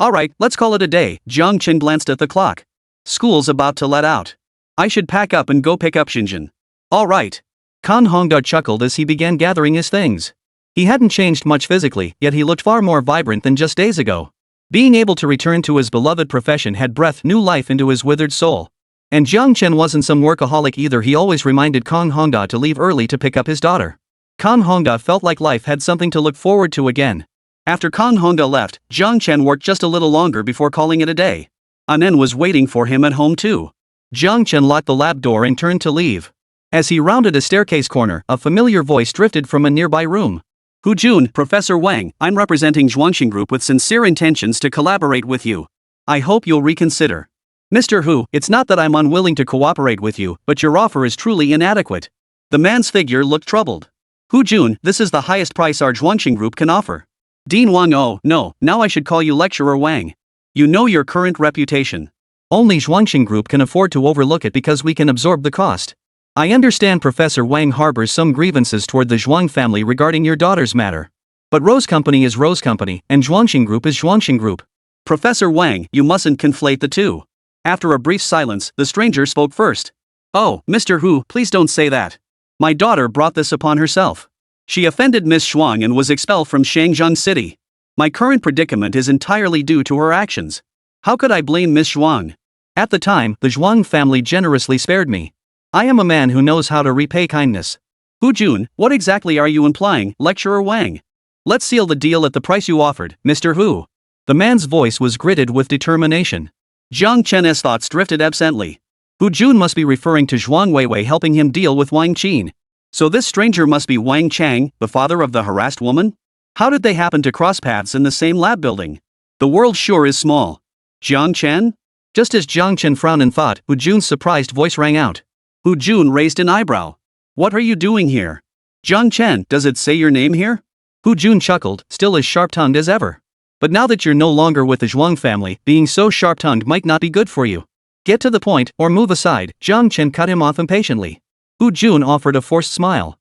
"Alright, let's call it a day," Jiang Chen glanced at the clock. "School's about to let out. I should pack up and go pick up Xinjun." "Alright." Kang Hongda chuckled as he began gathering his things. He hadn't changed much physically, yet he looked far more vibrant than just days ago. Being able to return to his beloved profession had breathed new life into his withered soul. And Jiang Chen wasn't some workaholic either, he always reminded Kang Hongda to leave early to pick up his daughter. Kang Hongda felt like life had something to look forward to again. After Kang Hongda left, Jiang Chen worked just a little longer before calling it a day. Anen was waiting for him at home too. Jiang Chen locked the lab door and turned to leave. As he rounded a staircase corner, a familiar voice drifted from a nearby room. "Hu Jun, Professor Wang, I'm representing Zhuangxing Group with sincere intentions to collaborate with you. I hope you'll reconsider." "Mr. Hu, it's not that I'm unwilling to cooperate with you, but your offer is truly inadequate." The man's figure looked troubled. "Hu Jun, this is the highest price our Zhuangxing Group can offer." Dean Wang, oh, no, now I should call you Lecturer Wang. You know your current reputation. Only Zhuangxing Group can afford to overlook it because we can absorb the cost. I understand Professor Wang harbors some grievances toward the Zhuang family regarding your daughter's matter. But Rose Company is Rose Company, and Zhuangxing Group is Zhuangxing Group. Professor Wang, you mustn't conflate the two. After a brief silence, the stranger spoke first. "Oh, Mr. Hu, please don't say that. My daughter brought this upon herself. She offended Miss Shuang and was expelled from Shangzheng City. My current predicament is entirely due to her actions. How could I blame Miss Shuang? At the time, the Zhuang family generously spared me. I am a man who knows how to repay kindness." "Hu Jun, what exactly are you implying, Lecturer Wang? Let's seal the deal at the price you offered, Mr. Hu." The man's voice was gritted with determination. Jiang Chen's thoughts drifted absently. Hu Jun must be referring to Zhuang Weiwei helping him deal with Wang Qin. So this stranger must be Wang Chang, the father of the harassed woman? How did they happen to cross paths in the same lab building? The world sure is small. Jiang Chen? Just as Jiang Chen frowned in thought, Hu Jun's surprised voice rang out. Hu Jun raised an eyebrow. "What are you doing here? Jiang Chen, does it say your name here?" Hu Jun chuckled, still as sharp-tongued as ever. "But now that you're no longer with the Zhuang family, being so sharp-tongued might not be good for you. Get to the point, or move aside." Jiang Chen cut him off impatiently. Hu Jun offered a forced smile.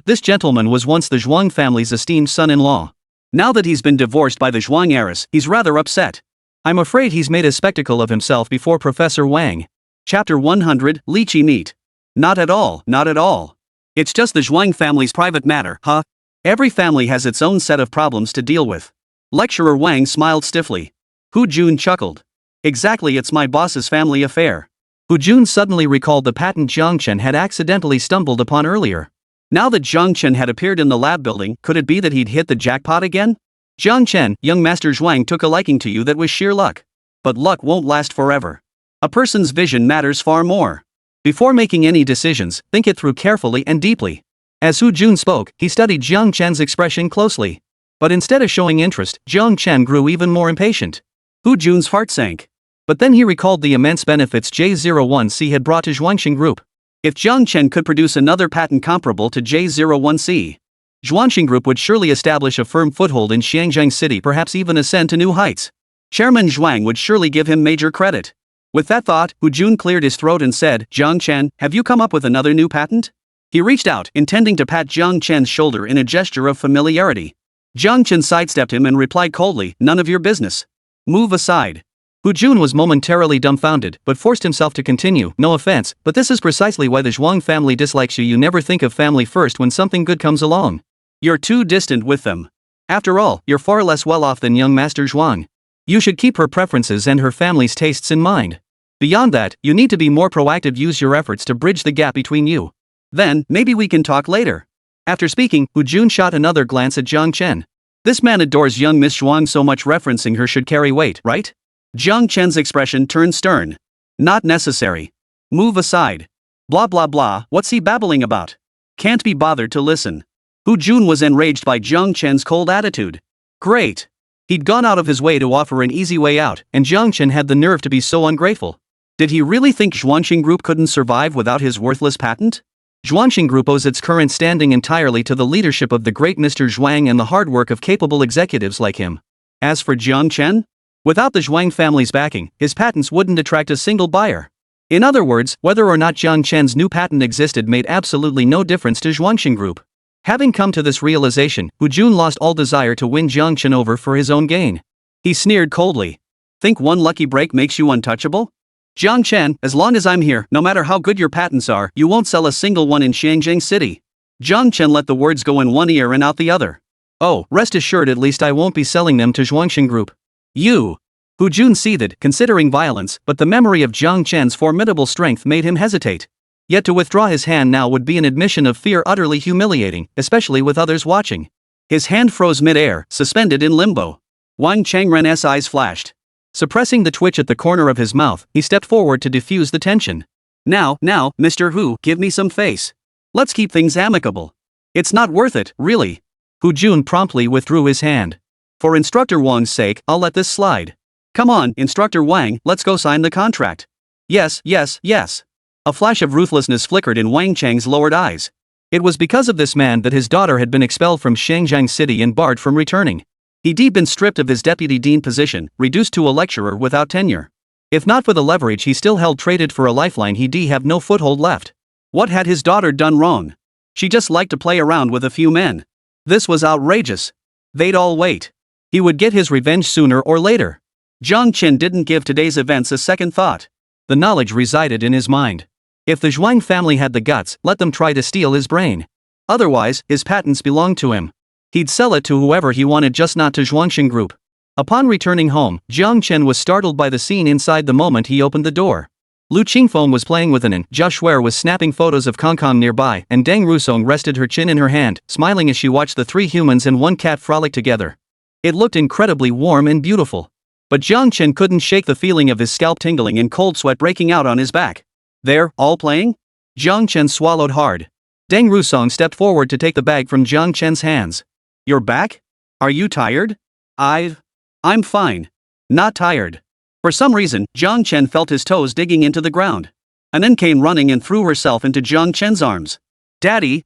This gentleman was once the Zhuang family's esteemed son-in-law. Now that he's been divorced by the Zhuang heiress, he's rather upset. I'm afraid he's made a spectacle of himself before Professor Wang. Chapter 100, Lychee Meat. Not at all, not at all. It's just the Zhuang family's private matter, huh? Every family has its own set of problems to deal with. Lecturer Wang smiled stiffly. Hu Jun chuckled. Exactly, it's my boss's family affair. Hu Jun suddenly recalled the patent Jiang Chen had accidentally stumbled upon earlier. Now that Jiang Chen had appeared in the lab building, could it be that he'd hit the jackpot again? Jiang Chen, young Master Zhuang took a liking to you. That was sheer luck. But luck won't last forever. A person's vision matters far more. Before making any decisions, think it through carefully and deeply. As Hu Jun spoke, he studied Jiang Chen's expression closely. But instead of showing interest, Jiang Chen grew even more impatient. Hu Jun's heart sank. But then he recalled the immense benefits J01C had brought to Zhuangxing Group. If Jiang Chen could produce another patent comparable to J01C, Zhuangxing Group would surely establish a firm foothold in Xiangyang City, perhaps even ascend to new heights. Chairman Zhuang would surely give him major credit. With that thought, Hu Jun cleared his throat and said, Jiang Chen, have you come up with another new patent? He reached out, intending to pat Jiang Chen's shoulder in a gesture of familiarity. Jiang Chen sidestepped him and replied coldly, none of your business. Move aside. Hu Jun was momentarily dumbfounded, but forced himself to continue, no offense, but this is precisely why the Zhuang family dislikes you. You never think of family first when something good comes along. You're too distant with them. After all, you're far less well off than young Master Zhuang. You should keep her preferences and her family's tastes in mind. Beyond that, you need to be more proactive. Use your efforts to bridge the gap between you. Then, maybe we can talk later. After speaking, Hu Jun shot another glance at Jiang Chen. This man adores young Miss Zhuang so much, referencing her should carry weight, right? Jiang Chen's expression turned stern. Not necessary. Move aside. Blah blah blah, what's he babbling about? Can't be bothered to listen. Hu Jun was enraged by Jiang Chen's cold attitude. Great. He'd gone out of his way to offer an easy way out, and Jiang Chen had the nerve to be so ungrateful. Did he really think Zhuangxing Group couldn't survive without his worthless patent? Zhuangxing Group owes its current standing entirely to the leadership of the great Mr. Zhuang and the hard work of capable executives like him. As for Jiang Chen, without the Zhuang family's backing, his patents wouldn't attract a single buyer. In other words, whether or not Jiang Chen's new patent existed made absolutely no difference to Zhuangxing Group. Having come to this realization, Hu Jun lost all desire to win Jiang Chen over for his own gain. He sneered coldly. Think one lucky break makes you untouchable? Jiang Chen, as long as I'm here, no matter how good your patents are, you won't sell a single one in Xiangyang City. Jiang Chen let the words go in one ear and out the other. Oh, rest assured, at least I won't be selling them to Zhuangxing Group. You. Hu Jun seethed, considering violence, but the memory of Jiang Chen's formidable strength made him hesitate. Yet to withdraw his hand now would be an admission of fear utterly humiliating, especially with others watching. His hand froze mid-air, suspended in limbo. Wang Changren's eyes flashed. Suppressing the twitch at the corner of his mouth, he stepped forward to defuse the tension. Now, Mr. Hu, give me some face. Let's keep things amicable. It's not worth it, really. Hu Jun promptly withdrew his hand. For Instructor Wang's sake, I'll let this slide. Come on, Instructor Wang, let's go sign the contract. Yes. A flash of ruthlessness flickered in Wang Chang's lowered eyes. It was because of this man that his daughter had been expelled from Xiangyang City and barred from returning. He'd been stripped of his deputy dean position, reduced to a lecturer without tenure. If not for the leverage he still held traded for a lifeline, he'd have no foothold left. What had his daughter done wrong? She just liked to play around with a few men. This was outrageous. They'd all wait. He would get his revenge sooner or later. Jiang Chen didn't give today's events a second thought. The knowledge resided in his mind. If the Zhuang family had the guts, let them try to steal his brain. Otherwise, his patents belonged to him. He'd sell it to whoever he wanted, just not to Zhuangxing Group. Upon returning home, Jiang Chen was startled by the scene inside the moment he opened the door. Lu Qingfeng was playing with Anan, Jia Shuer was snapping photos of Kong Kong nearby, and Deng Rusong rested her chin in her hand, smiling as she watched the three humans and one cat frolic together. It looked incredibly warm and beautiful. But Jiang Chen couldn't shake the feeling of his scalp tingling and cold sweat breaking out on his back. They're all playing? Jiang Chen swallowed hard. Deng Rusong stepped forward to take the bag from Jiang Chen's hands. You're back? Are you tired? I'm fine. Not tired. For some reason, Jiang Chen felt his toes digging into the ground. Anan came running and threw herself into Jiang Chen's arms. Daddy,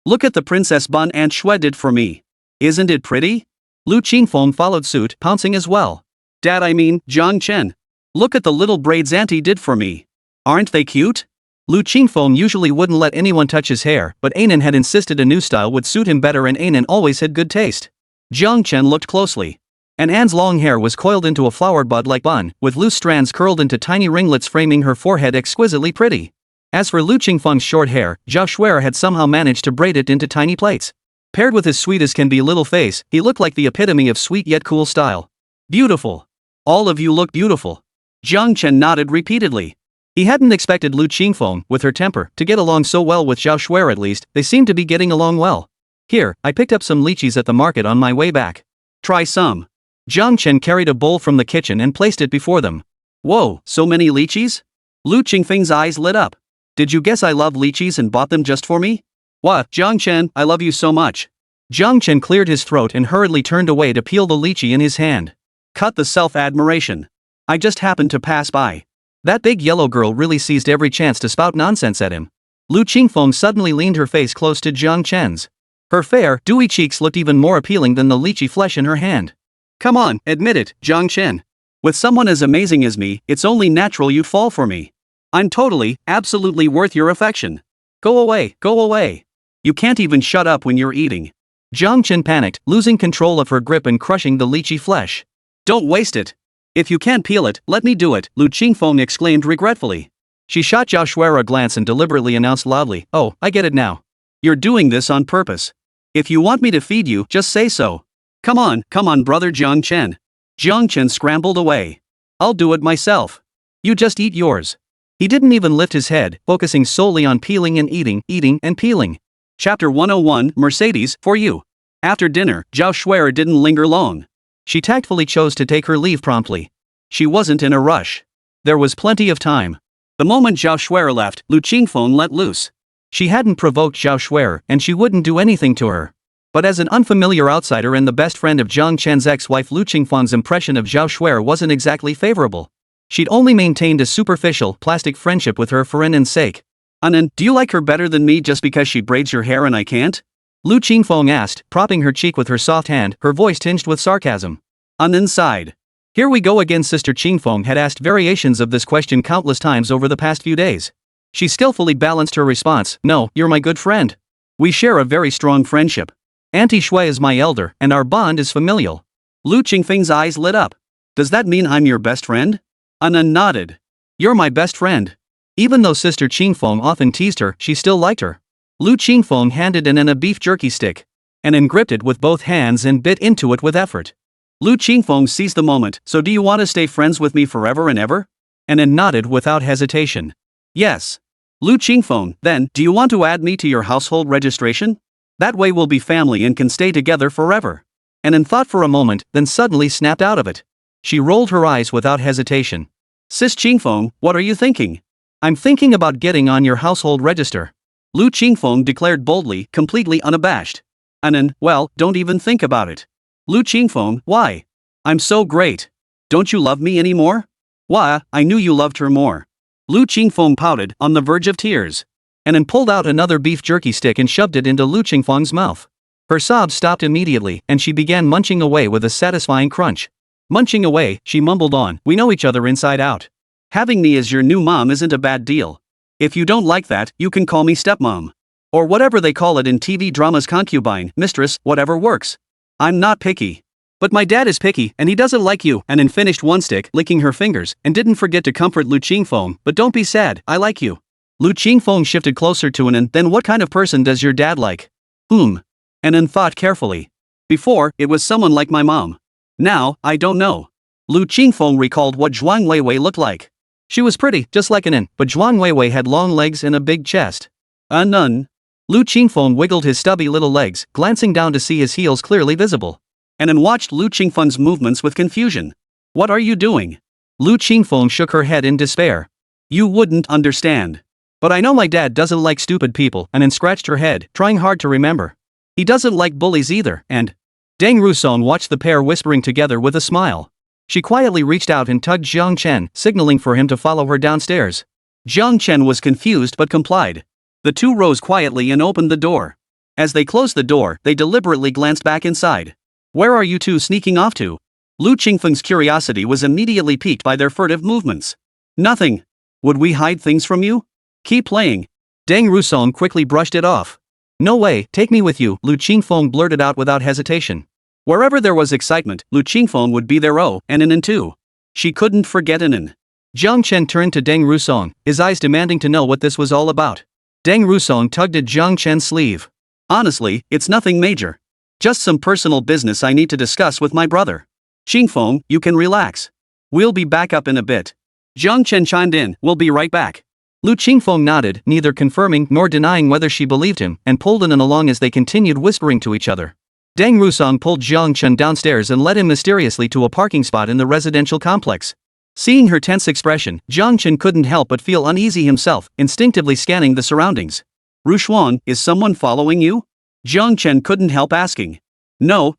look at the Princess Bun Aunt Shui did for me. Isn't it pretty? Lu Qingfeng followed suit, pouncing as well. Dad, I mean, Jiang Chen. Look at the little braids Auntie did for me. Aren't they cute? Lu Qingfeng usually wouldn't let anyone touch his hair, but Anan had insisted a new style would suit him better, and Anan always had good taste. Jiang Chen looked closely. and Anne's long hair was coiled into a flower bud-like bun, with loose strands curled into tiny ringlets framing her forehead exquisitely pretty. As for Lu Qingfeng's short hair, Zhao Shuer had somehow managed to braid it into tiny plaits. Paired with his sweet-as-can-be little face, he looked like the epitome of sweet yet cool style. Beautiful. All of you look beautiful. Jiang Chen nodded repeatedly. He hadn't expected Lu Qingfeng, with her temper, to get along so well with Zhao Shuer. At least, they seemed to be getting along well. Here, I picked up some lychees at the market on my way back. Try some. Jiang Chen carried a bowl from the kitchen and placed it before them. Whoa, so many lychees? Lu Qingfeng's eyes lit up. Did you guess I love lychees and bought them just for me? What, Jiang Chen, I love you so much. Jiang Chen cleared his throat and hurriedly turned away to peel the lychee in his hand. Cut the self-admiration. I just happened to pass by. That big yellow girl really seized every chance to spout nonsense at him. Lu Qingfeng suddenly leaned her face close to Jiang Chen's. Her fair, dewy cheeks looked even more appealing than the lychee flesh in her hand. Come on, admit it, Jiang Chen. With someone as amazing as me, it's only natural you'd fall for me. I'm totally, absolutely worth your affection. Go away, go away. You can't even shut up when you're eating. Jiang Chen panicked, losing control of her grip and crushing the lychee flesh. Don't waste it. If you can't peel it, let me do it, Lu Qingfeng exclaimed regretfully. She shot Zhao Shuer a glance and deliberately announced loudly, Oh, I get it now. You're doing this on purpose. If you want me to feed you, just say so. Come on, brother Jiang Chen. Jiang Chen scrambled away. I'll do it myself. You just eat yours. He didn't even lift his head, focusing solely on peeling and eating and peeling. Chapter 101, Mercedes, for you. After dinner, Zhao Shuer didn't linger long. She tactfully chose to take her leave promptly. She wasn't in a rush. There was plenty of time. The moment Zhao Shuer left, Lu Qingfeng let loose. She hadn't provoked Zhao Shuer, and she wouldn't do anything to her. But as an unfamiliar outsider and the best friend of Jiang Chen's ex-wife, Lu Qingfeng's impression of Zhao Shuer wasn't exactly favorable. She'd only maintained a superficial, plastic friendship with her for Annan's sake. Annan, do you like her better than me just because she braids your hair and I can't? Lu Qingfeng asked, propping her cheek with her soft hand, her voice tinged with sarcasm. Annan sighed. Here we go again. Sister Qingfeng had asked variations of this question countless times over the past few days. She skillfully balanced her response, No, you're my good friend. We share a very strong friendship. Auntie Shui is my elder, and our bond is familial. Lu Qingfeng's eyes lit up. Does that mean I'm your best friend? Annan nodded. You're my best friend. Even though Sister Qingfeng often teased her, she still liked her. Lu Qingfeng handed Annan a beef jerky stick. Annan gripped it with both hands and bit into it with effort. Lu Qingfeng seized the moment. So do you want to stay friends with me forever and ever? Annan nodded without hesitation. Yes. Lu Qingfeng, then, do you want to add me to your household registration? That way we'll be family and can stay together forever. Annan thought for a moment, then suddenly snapped out of it. She rolled her eyes without hesitation. Sis Qingfeng, what are you thinking? I'm thinking about getting on your household register. Lu Qingfeng declared boldly, completely unabashed. Annan, well, don't even think about it. Lu Qingfeng, why? I'm so great. Don't you love me anymore? Why, I knew you loved her more. Lu Qingfeng pouted, on the verge of tears. Annan pulled out another beef jerky stick and shoved it into Lu Qingfeng's mouth. Her sobs stopped immediately, and she began munching away with a satisfying crunch. Munching away, she mumbled on, We know each other inside out. Having me as your new mom isn't a bad deal. If you don't like that, you can call me stepmom. Or whatever they call it in TV dramas, concubine, mistress, whatever works. I'm not picky. But my dad is picky, and he doesn't like you. Annan finished one stick, licking her fingers, and didn't forget to comfort Lu Qingfeng, but don't be sad, I like you. Lu Qingfeng shifted closer to Annan. Then what kind of person does your dad like? Annan thought carefully. Before, it was someone like my mom. Now, I don't know. Lu Qingfeng recalled what Zhuang Weiwei looked like. She was pretty, just like Annan, but Zhuang Weiwei had long legs and a big chest. Annan. Lu Qingfeng wiggled his stubby little legs, glancing down to see his heels clearly visible. Annan watched Lu Qingfeng's movements with confusion. What are you doing? Lu Qingfeng shook her head in despair. You wouldn't understand. But I know my dad doesn't like stupid people. Annan scratched her head, trying hard to remember. He doesn't like bullies either, and... Deng Ruson watched the pair whispering together with a smile. She quietly reached out and tugged Jiang Chen, signaling for him to follow her downstairs. Jiang Chen was confused but complied. The two rose quietly and opened the door. As they closed the door, they deliberately glanced back inside. Where are you two sneaking off to? Lu Qingfeng's curiosity was immediately piqued by their furtive movements. Nothing. Would we hide things from you? Keep playing. Deng Ruson quickly brushed it off. No way, take me with you, Lu Qingfeng blurted out without hesitation. Wherever there was excitement, Lu Qingfeng would be there and in too. She couldn't forget Inan. Jiang Chen turned to Deng Rusong, his eyes demanding to know what this was all about. Deng Rusong tugged at Jiang Chen's sleeve. Honestly, it's nothing major. Just some personal business I need to discuss with my brother. Qingfeng, you can relax. We'll be back up in a bit. Jiang Chen chimed in, we'll be right back. Lu Qingfeng nodded, neither confirming nor denying whether she believed him, and pulled Inan along as they continued whispering to each other. Deng Rusong pulled Jiang Chen downstairs and led him mysteriously to a parking spot in the residential complex. Seeing her tense expression, Jiang Chen couldn't help but feel uneasy himself, instinctively scanning the surroundings. Rushuan, is someone following you? Jiang Chen couldn't help asking. No.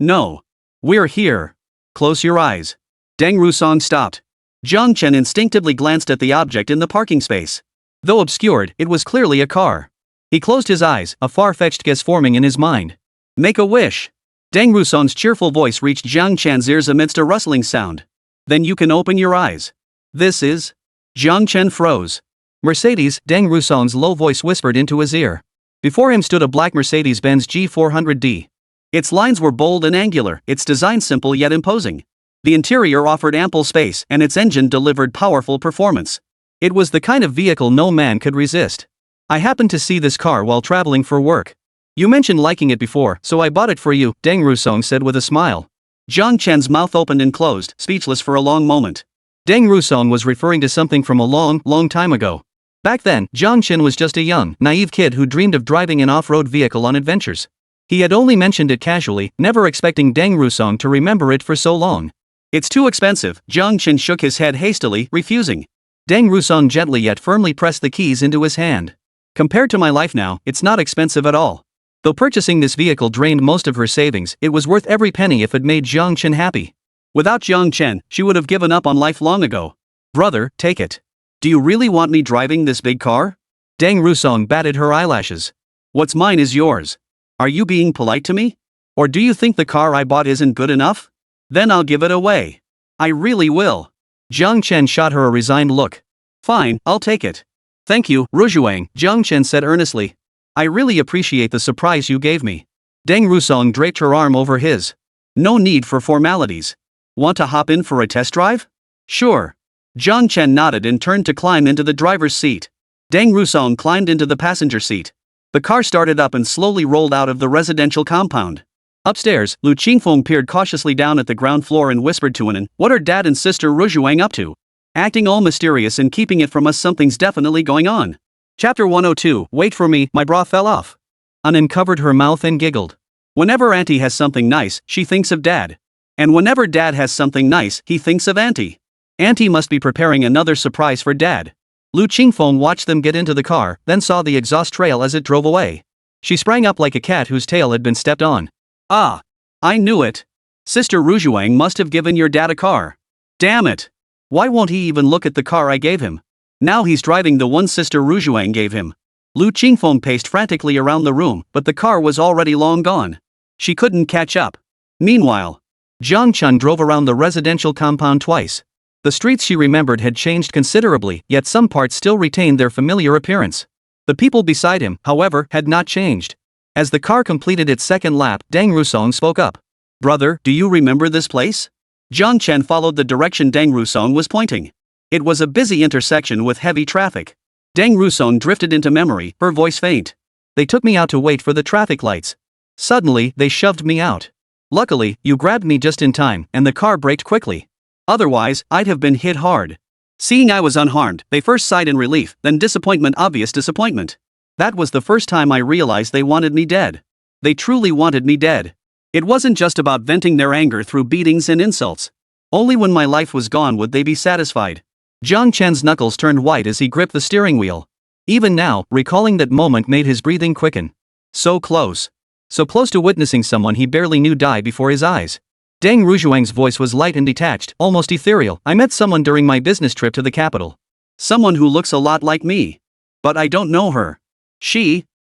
We're here. Close your eyes. Deng Rusong stopped. Jiang Chen instinctively glanced at the object in the parking space. Though obscured, it was clearly a car. He closed his eyes, a far-fetched guess forming in his mind. Make a wish. Deng Rusong's cheerful voice reached Jiang Chen's ears amidst a rustling sound. Then you can open your eyes. This is... Jiang Chen froze. Mercedes, Deng Rusong's low voice whispered into his ear. Before him stood a black Mercedes-Benz G400D. Its lines were bold and angular, its design simple yet imposing. The interior offered ample space, and its engine delivered powerful performance. It was the kind of vehicle no man could resist. I happened to see this car while traveling for work. You mentioned liking it before, so I bought it for you, Deng Rusong said with a smile. Jiang Chen's mouth opened and closed, speechless for a long moment. Deng Rusong was referring to something from a long time ago. Back then, Jiang Chen was just a young, naive kid who dreamed of driving an off-road vehicle on adventures. He had only mentioned it casually, never expecting Deng Rusong to remember it for so long. It's too expensive, Jiang Chen shook his head hastily, refusing. Deng Rusong gently yet firmly pressed the keys into his hand. Compared to my life now, it's not expensive at all. Though purchasing this vehicle drained most of her savings, it was worth every penny if it made Jiang Chen happy. Without Jiang Chen, she would have given up on life long ago. Brother, take it. Do you really want me driving this big car? Deng Rusong batted her eyelashes. What's mine is yours. Are you being polite to me? Or do you think the car I bought isn't good enough? Then I'll give it away. I really will. Jiang Chen shot her a resigned look. Fine, I'll take it. Thank you, Rujuang, Jiang Chen said earnestly. I really appreciate the surprise you gave me. Deng Rusong draped her arm over his. No need for formalities. Want to hop in for a test drive? Sure. Jiang Chen nodded and turned to climb into the driver's seat. Deng Rusong climbed into the passenger seat. The car started up and slowly rolled out of the residential compound. Upstairs, Lu Qingfeng peered cautiously down at the ground floor and whispered to Inan, what are Dad and Sister Rujuang up to? Acting all mysterious and keeping it from us, something's definitely going on. Chapter 102, Wait for me, my bra fell off. Inan covered her mouth and giggled. Whenever Auntie has something nice, she thinks of Dad. And whenever Dad has something nice, he thinks of Auntie. Auntie must be preparing another surprise for Dad. Lu Qingfeng watched them get into the car, then saw the exhaust trail as it drove away. She sprang up like a cat whose tail had been stepped on. Ah! I knew it. Sister Rujuang must have given your dad a car. Damn it! Why won't he even look at the car I gave him? Now he's driving the one Sister Rujuang gave him. Lu Qingfeng paced frantically around the room, but the car was already long gone. She couldn't catch up. Meanwhile, Jiang Chen drove around the residential compound twice. The streets she remembered had changed considerably, yet some parts still retained their familiar appearance. The people beside him, however, had not changed. As the car completed its second lap, Deng Rusong spoke up. Brother, do you remember this place? Jiang Chen followed the direction Deng Rusong was pointing. It was a busy intersection with heavy traffic. Deng Rusong drifted into memory, her voice faint. They took me out to wait for the traffic lights. Suddenly, they shoved me out. Luckily, you grabbed me just in time, and the car braked quickly. Otherwise, I'd have been hit hard. Seeing I was unharmed, they first sighed in relief, then obvious disappointment. That was the first time I realized they wanted me dead. They truly wanted me dead. It wasn't just about venting their anger through beatings and insults. Only when my life was gone would they be satisfied. Jiang Chen's knuckles turned white as he gripped the steering wheel. Even now, recalling that moment made his breathing quicken. So close. So close to witnessing someone he barely knew die before his eyes. Deng Rujuang's voice was light and detached, almost ethereal. I met someone during my business trip to the capital. Someone who looks a lot like me. But I don't know her.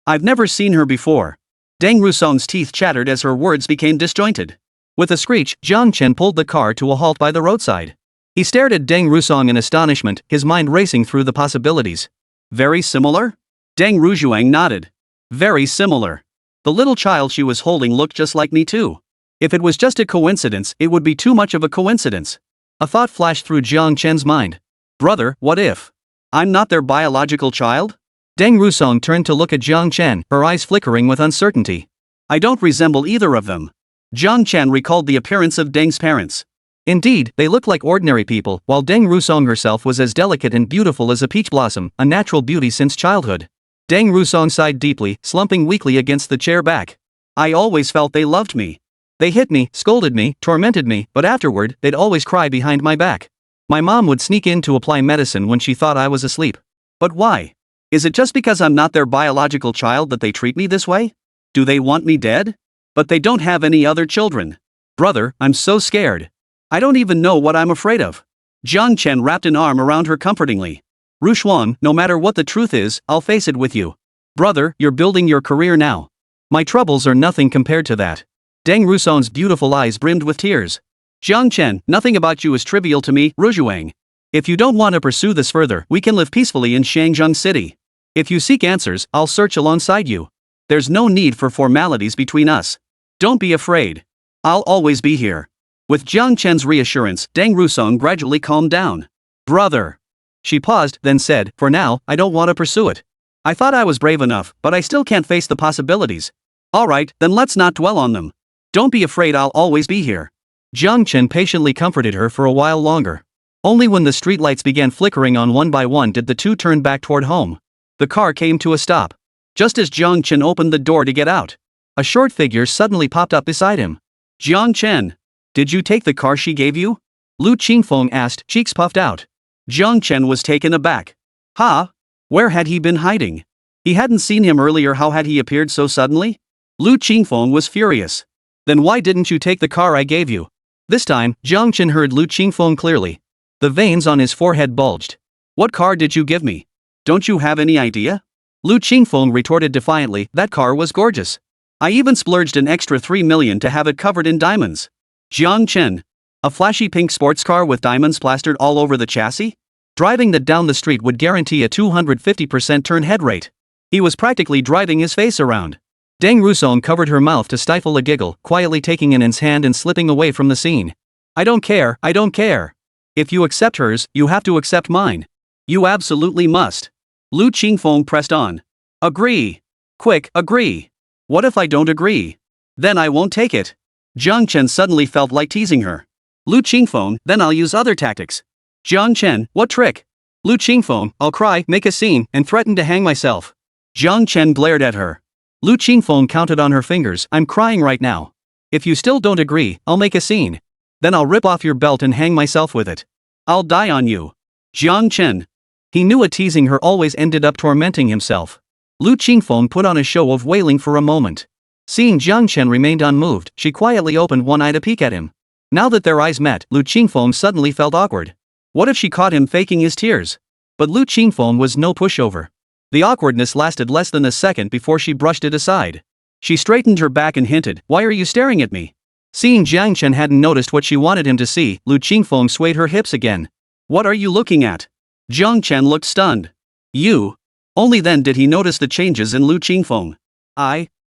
I've never seen her before. Deng Rusong's teeth chattered as her words became disjointed. With a screech, Jiang Chen pulled the car to a halt by the roadside. He stared at Deng Rusong in astonishment, his mind racing through the possibilities. Very similar? Deng Rujuang nodded. Very similar. The little child she was holding looked just like me too. If it was just a coincidence, it would be too much of a coincidence. A thought flashed through Jiang Chen's mind. Brother, what if I'm not their biological child? Deng Rusong turned to look at Jiang Chen, her eyes flickering with uncertainty. I don't resemble either of them. Jiang Chen recalled the appearance of Deng's parents. Indeed, they looked like ordinary people, while Deng Rusong herself was as delicate and beautiful as a peach blossom, a natural beauty since childhood. Deng Rusong sighed deeply, slumping weakly against the chair back. I always felt they loved me. They hit me, scolded me, tormented me, but afterward, they'd always cry behind my back. My mom would sneak in to apply medicine when she thought I was asleep. But why? Is it just because I'm not their biological child that they treat me this way? Do they want me dead? But they don't have any other children. Brother, I'm so scared. I don't even know what I'm afraid of. Jiang Chen wrapped an arm around her comfortingly. Rushuang, no matter what the truth is, I'll face it with you. Brother, you're building your career now. My troubles are nothing compared to that. Deng Rusong's beautiful eyes brimmed with tears. Jiang Chen, nothing about you is trivial to me, Rushuang. If you don't want to pursue this further, we can live peacefully in Shangzheng City. If you seek answers, I'll search alongside you. There's no need for formalities between us. Don't be afraid. I'll always be here. With Jiang Chen's reassurance, Deng Rusong gradually calmed down. Brother. She paused, then said, for now, I don't want to pursue it. I thought I was brave enough, but I still can't face the possibilities. Alright, then let's not dwell on them. Don't be afraid, I'll always be here. Jiang Chen patiently comforted her for a while longer. Only when the streetlights began flickering on one by one did the two turn back toward home. The car came to a stop. Just as Jiang Chen opened the door to get out, a short figure suddenly popped up beside him. Jiang Chen. Did you take the car she gave you? Lu Qingfeng asked, cheeks puffed out. Jiang Chen was taken aback. Huh? Where had he been hiding? He hadn't seen him earlier. How had he appeared so suddenly? Lu Qingfeng was furious. Then why didn't you take the car I gave you? This time, Jiang Chen heard Lu Qingfeng clearly. The veins on his forehead bulged. What car did you give me? Don't you have any idea? Lu Qingfeng retorted defiantly, that car was gorgeous. I even splurged an extra 3 million to have it covered in diamonds. Jiang Chen. A flashy pink sports car with diamonds plastered all over the chassis? Driving that down the street would guarantee a 250% turn head rate. He was practically driving his face around. Deng Rusong covered her mouth to stifle a giggle, quietly taking An's hand and slipping away from the scene. I don't care, I don't care. If you accept hers, you have to accept mine. You absolutely must. Lu Qingfeng pressed on. Agree. Quick, agree. What if I don't agree? Then I won't take it. Jiang Chen suddenly felt like teasing her. Lu Qingfeng, then I'll use other tactics. Jiang Chen, what trick? Lu Qingfeng, I'll cry, make a scene, and threaten to hang myself. Jiang Chen glared at her. Lu Qingfeng counted on her fingers, I'm crying right now. If you still don't agree, I'll make a scene. Then I'll rip off your belt and hang myself with it. I'll die on you. Jiang Chen. He knew a teasing her always ended up tormenting himself. Lu Qingfeng put on a show of wailing for a moment. Seeing Jiang Chen remained unmoved, she quietly opened one eye to peek at him. Now that their eyes met, Lu Qingfeng suddenly felt awkward. What if she caught him faking his tears? But Lu Qingfeng was no pushover. The awkwardness lasted less than a second before she brushed it aside. She straightened her back and hinted, why are you staring at me? Seeing Jiang Chen hadn't noticed what she wanted him to see, Lu Qingfeng swayed her hips again. What are you looking at? Jiang Chen looked stunned. You? Only then did he notice the changes in Lu Qingfeng.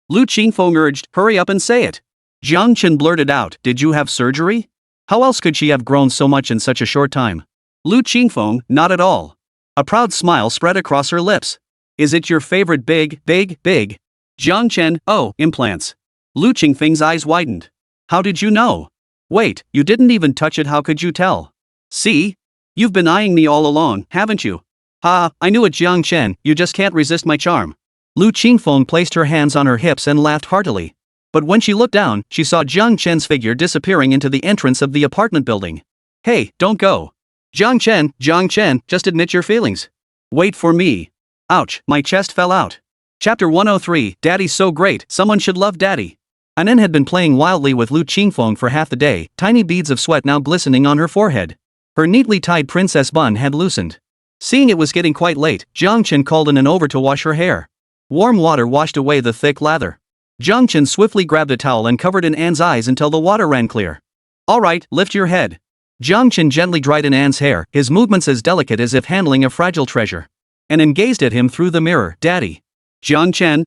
Lu Qingfeng urged, hurry up and say it. Jiang Chen blurted out, did you have surgery? How else could she have grown so much in such a short time? Lu Qingfeng, not at all. A proud smile spread across her lips. Is it your favorite big? Jiang Chen, oh, implants. Lu Qingfeng's eyes widened. How did you know? Wait, you didn't even touch it, how could you tell? See? You've been eyeing me all along, haven't you? Ha, I knew it, Jiang Chen, you just can't resist my charm. Lu Qingfeng placed her hands on her hips and laughed heartily. But when she looked down, she saw Jiang Chen's figure disappearing into the entrance of the apartment building. Hey, don't go. Jiang Chen, just admit your feelings. Wait for me. Ouch, my chest fell out. Chapter 103, Daddy's so great, someone should love Daddy. Anin had been playing wildly with Lu Qingfeng for half the day, tiny beads of sweat now glistening on her forehead. Her neatly tied princess bun had loosened. Seeing it was getting quite late, Jiang Chen called Anin over to wash her hair. Warm water washed away the thick lather. Jiang Chen swiftly grabbed a towel and covered An's eyes until the water ran clear. Alright, lift your head. Jiang Chen gently dried An's hair, his movements as delicate as if handling a fragile treasure. An gazed at him through the mirror. Daddy. Jiang Chen,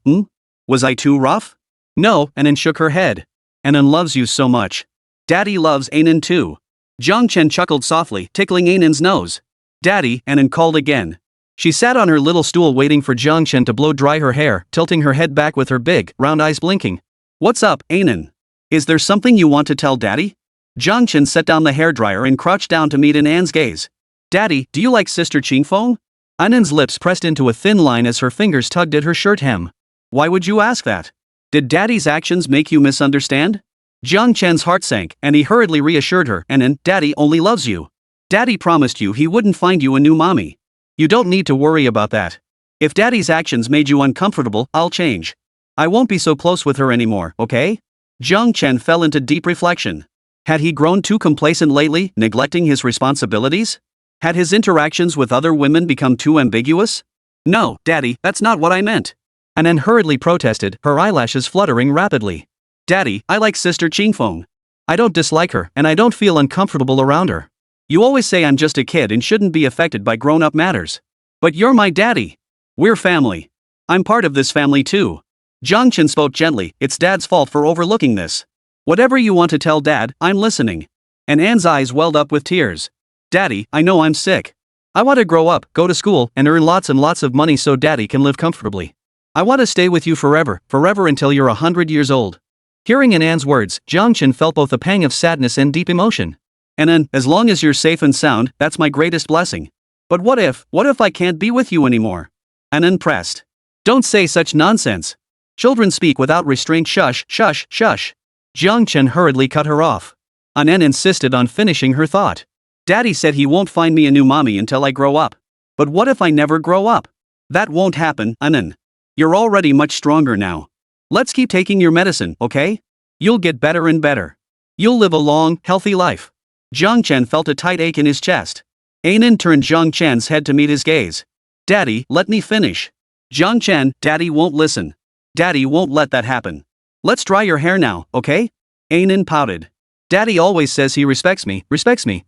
Was I too rough? No, An shook her head. Anan loves you so much. Daddy loves Anan too. Jiang Chen chuckled softly, tickling Anan's nose. Daddy, Anan called again. She sat on her little stool waiting for Jiang Chen to blow dry her hair, tilting her head back with her big, round eyes blinking. What's up, Anan? Is there something you want to tell Daddy? Jiang Chen set down the hairdryer and crouched down to meet Anan's gaze. Daddy, do you like Sister Qingfeng? Anan's lips pressed into a thin line as her fingers tugged at her shirt hem. Why would you ask that? Did Daddy's actions make you misunderstand? Jiang Chen's heart sank, and he hurriedly reassured her, Anan, Daddy only loves you. Daddy promised you he wouldn't find you a new mommy. You don't need to worry about that. If Daddy's actions made you uncomfortable, I'll change. I won't be so close with her anymore, okay? Jiang Chen fell into deep reflection. Had he grown too complacent lately, neglecting his responsibilities? Had his interactions with other women become too ambiguous? No, Daddy, that's not what I meant. Anan hurriedly protested, her eyelashes fluttering rapidly. Daddy, I like Sister Qingfeng. I don't dislike her, and I don't feel uncomfortable around her. You always say I'm just a kid and shouldn't be affected by grown-up matters. But you're my daddy. We're family. I'm part of this family too. Jiang Chen spoke gently, it's Dad's fault for overlooking this. Whatever you want to tell Dad, I'm listening. And Anne's eyes welled up with tears. Daddy, I know I'm sick. I want to grow up, go to school, and earn lots and lots of money so Daddy can live comfortably. I want to stay with you forever until you're 100 years old. Hearing Anne's words, Jiang Chen felt both a pang of sadness and deep emotion. Anan, as long as you're safe and sound, that's my greatest blessing. But what if I can't be with you anymore? Anan pressed. Don't say such nonsense. Children speak without restraint. Shush, shush, shush. Jiang Chen hurriedly cut her off. Anan insisted on finishing her thought. Daddy said he won't find me a new mommy until I grow up. But what if I never grow up? That won't happen, Anan. You're already much stronger now. Let's keep taking your medicine, okay? You'll get better and better. You'll live a long, healthy life. Jiang Chen felt a tight ache in his chest. Anan turned Jiang Chen's head to meet his gaze. Daddy, let me finish. Jiang Chen, Daddy won't listen. Daddy won't let that happen. Let's dry your hair now, okay? Anan pouted. Daddy always says he respects me,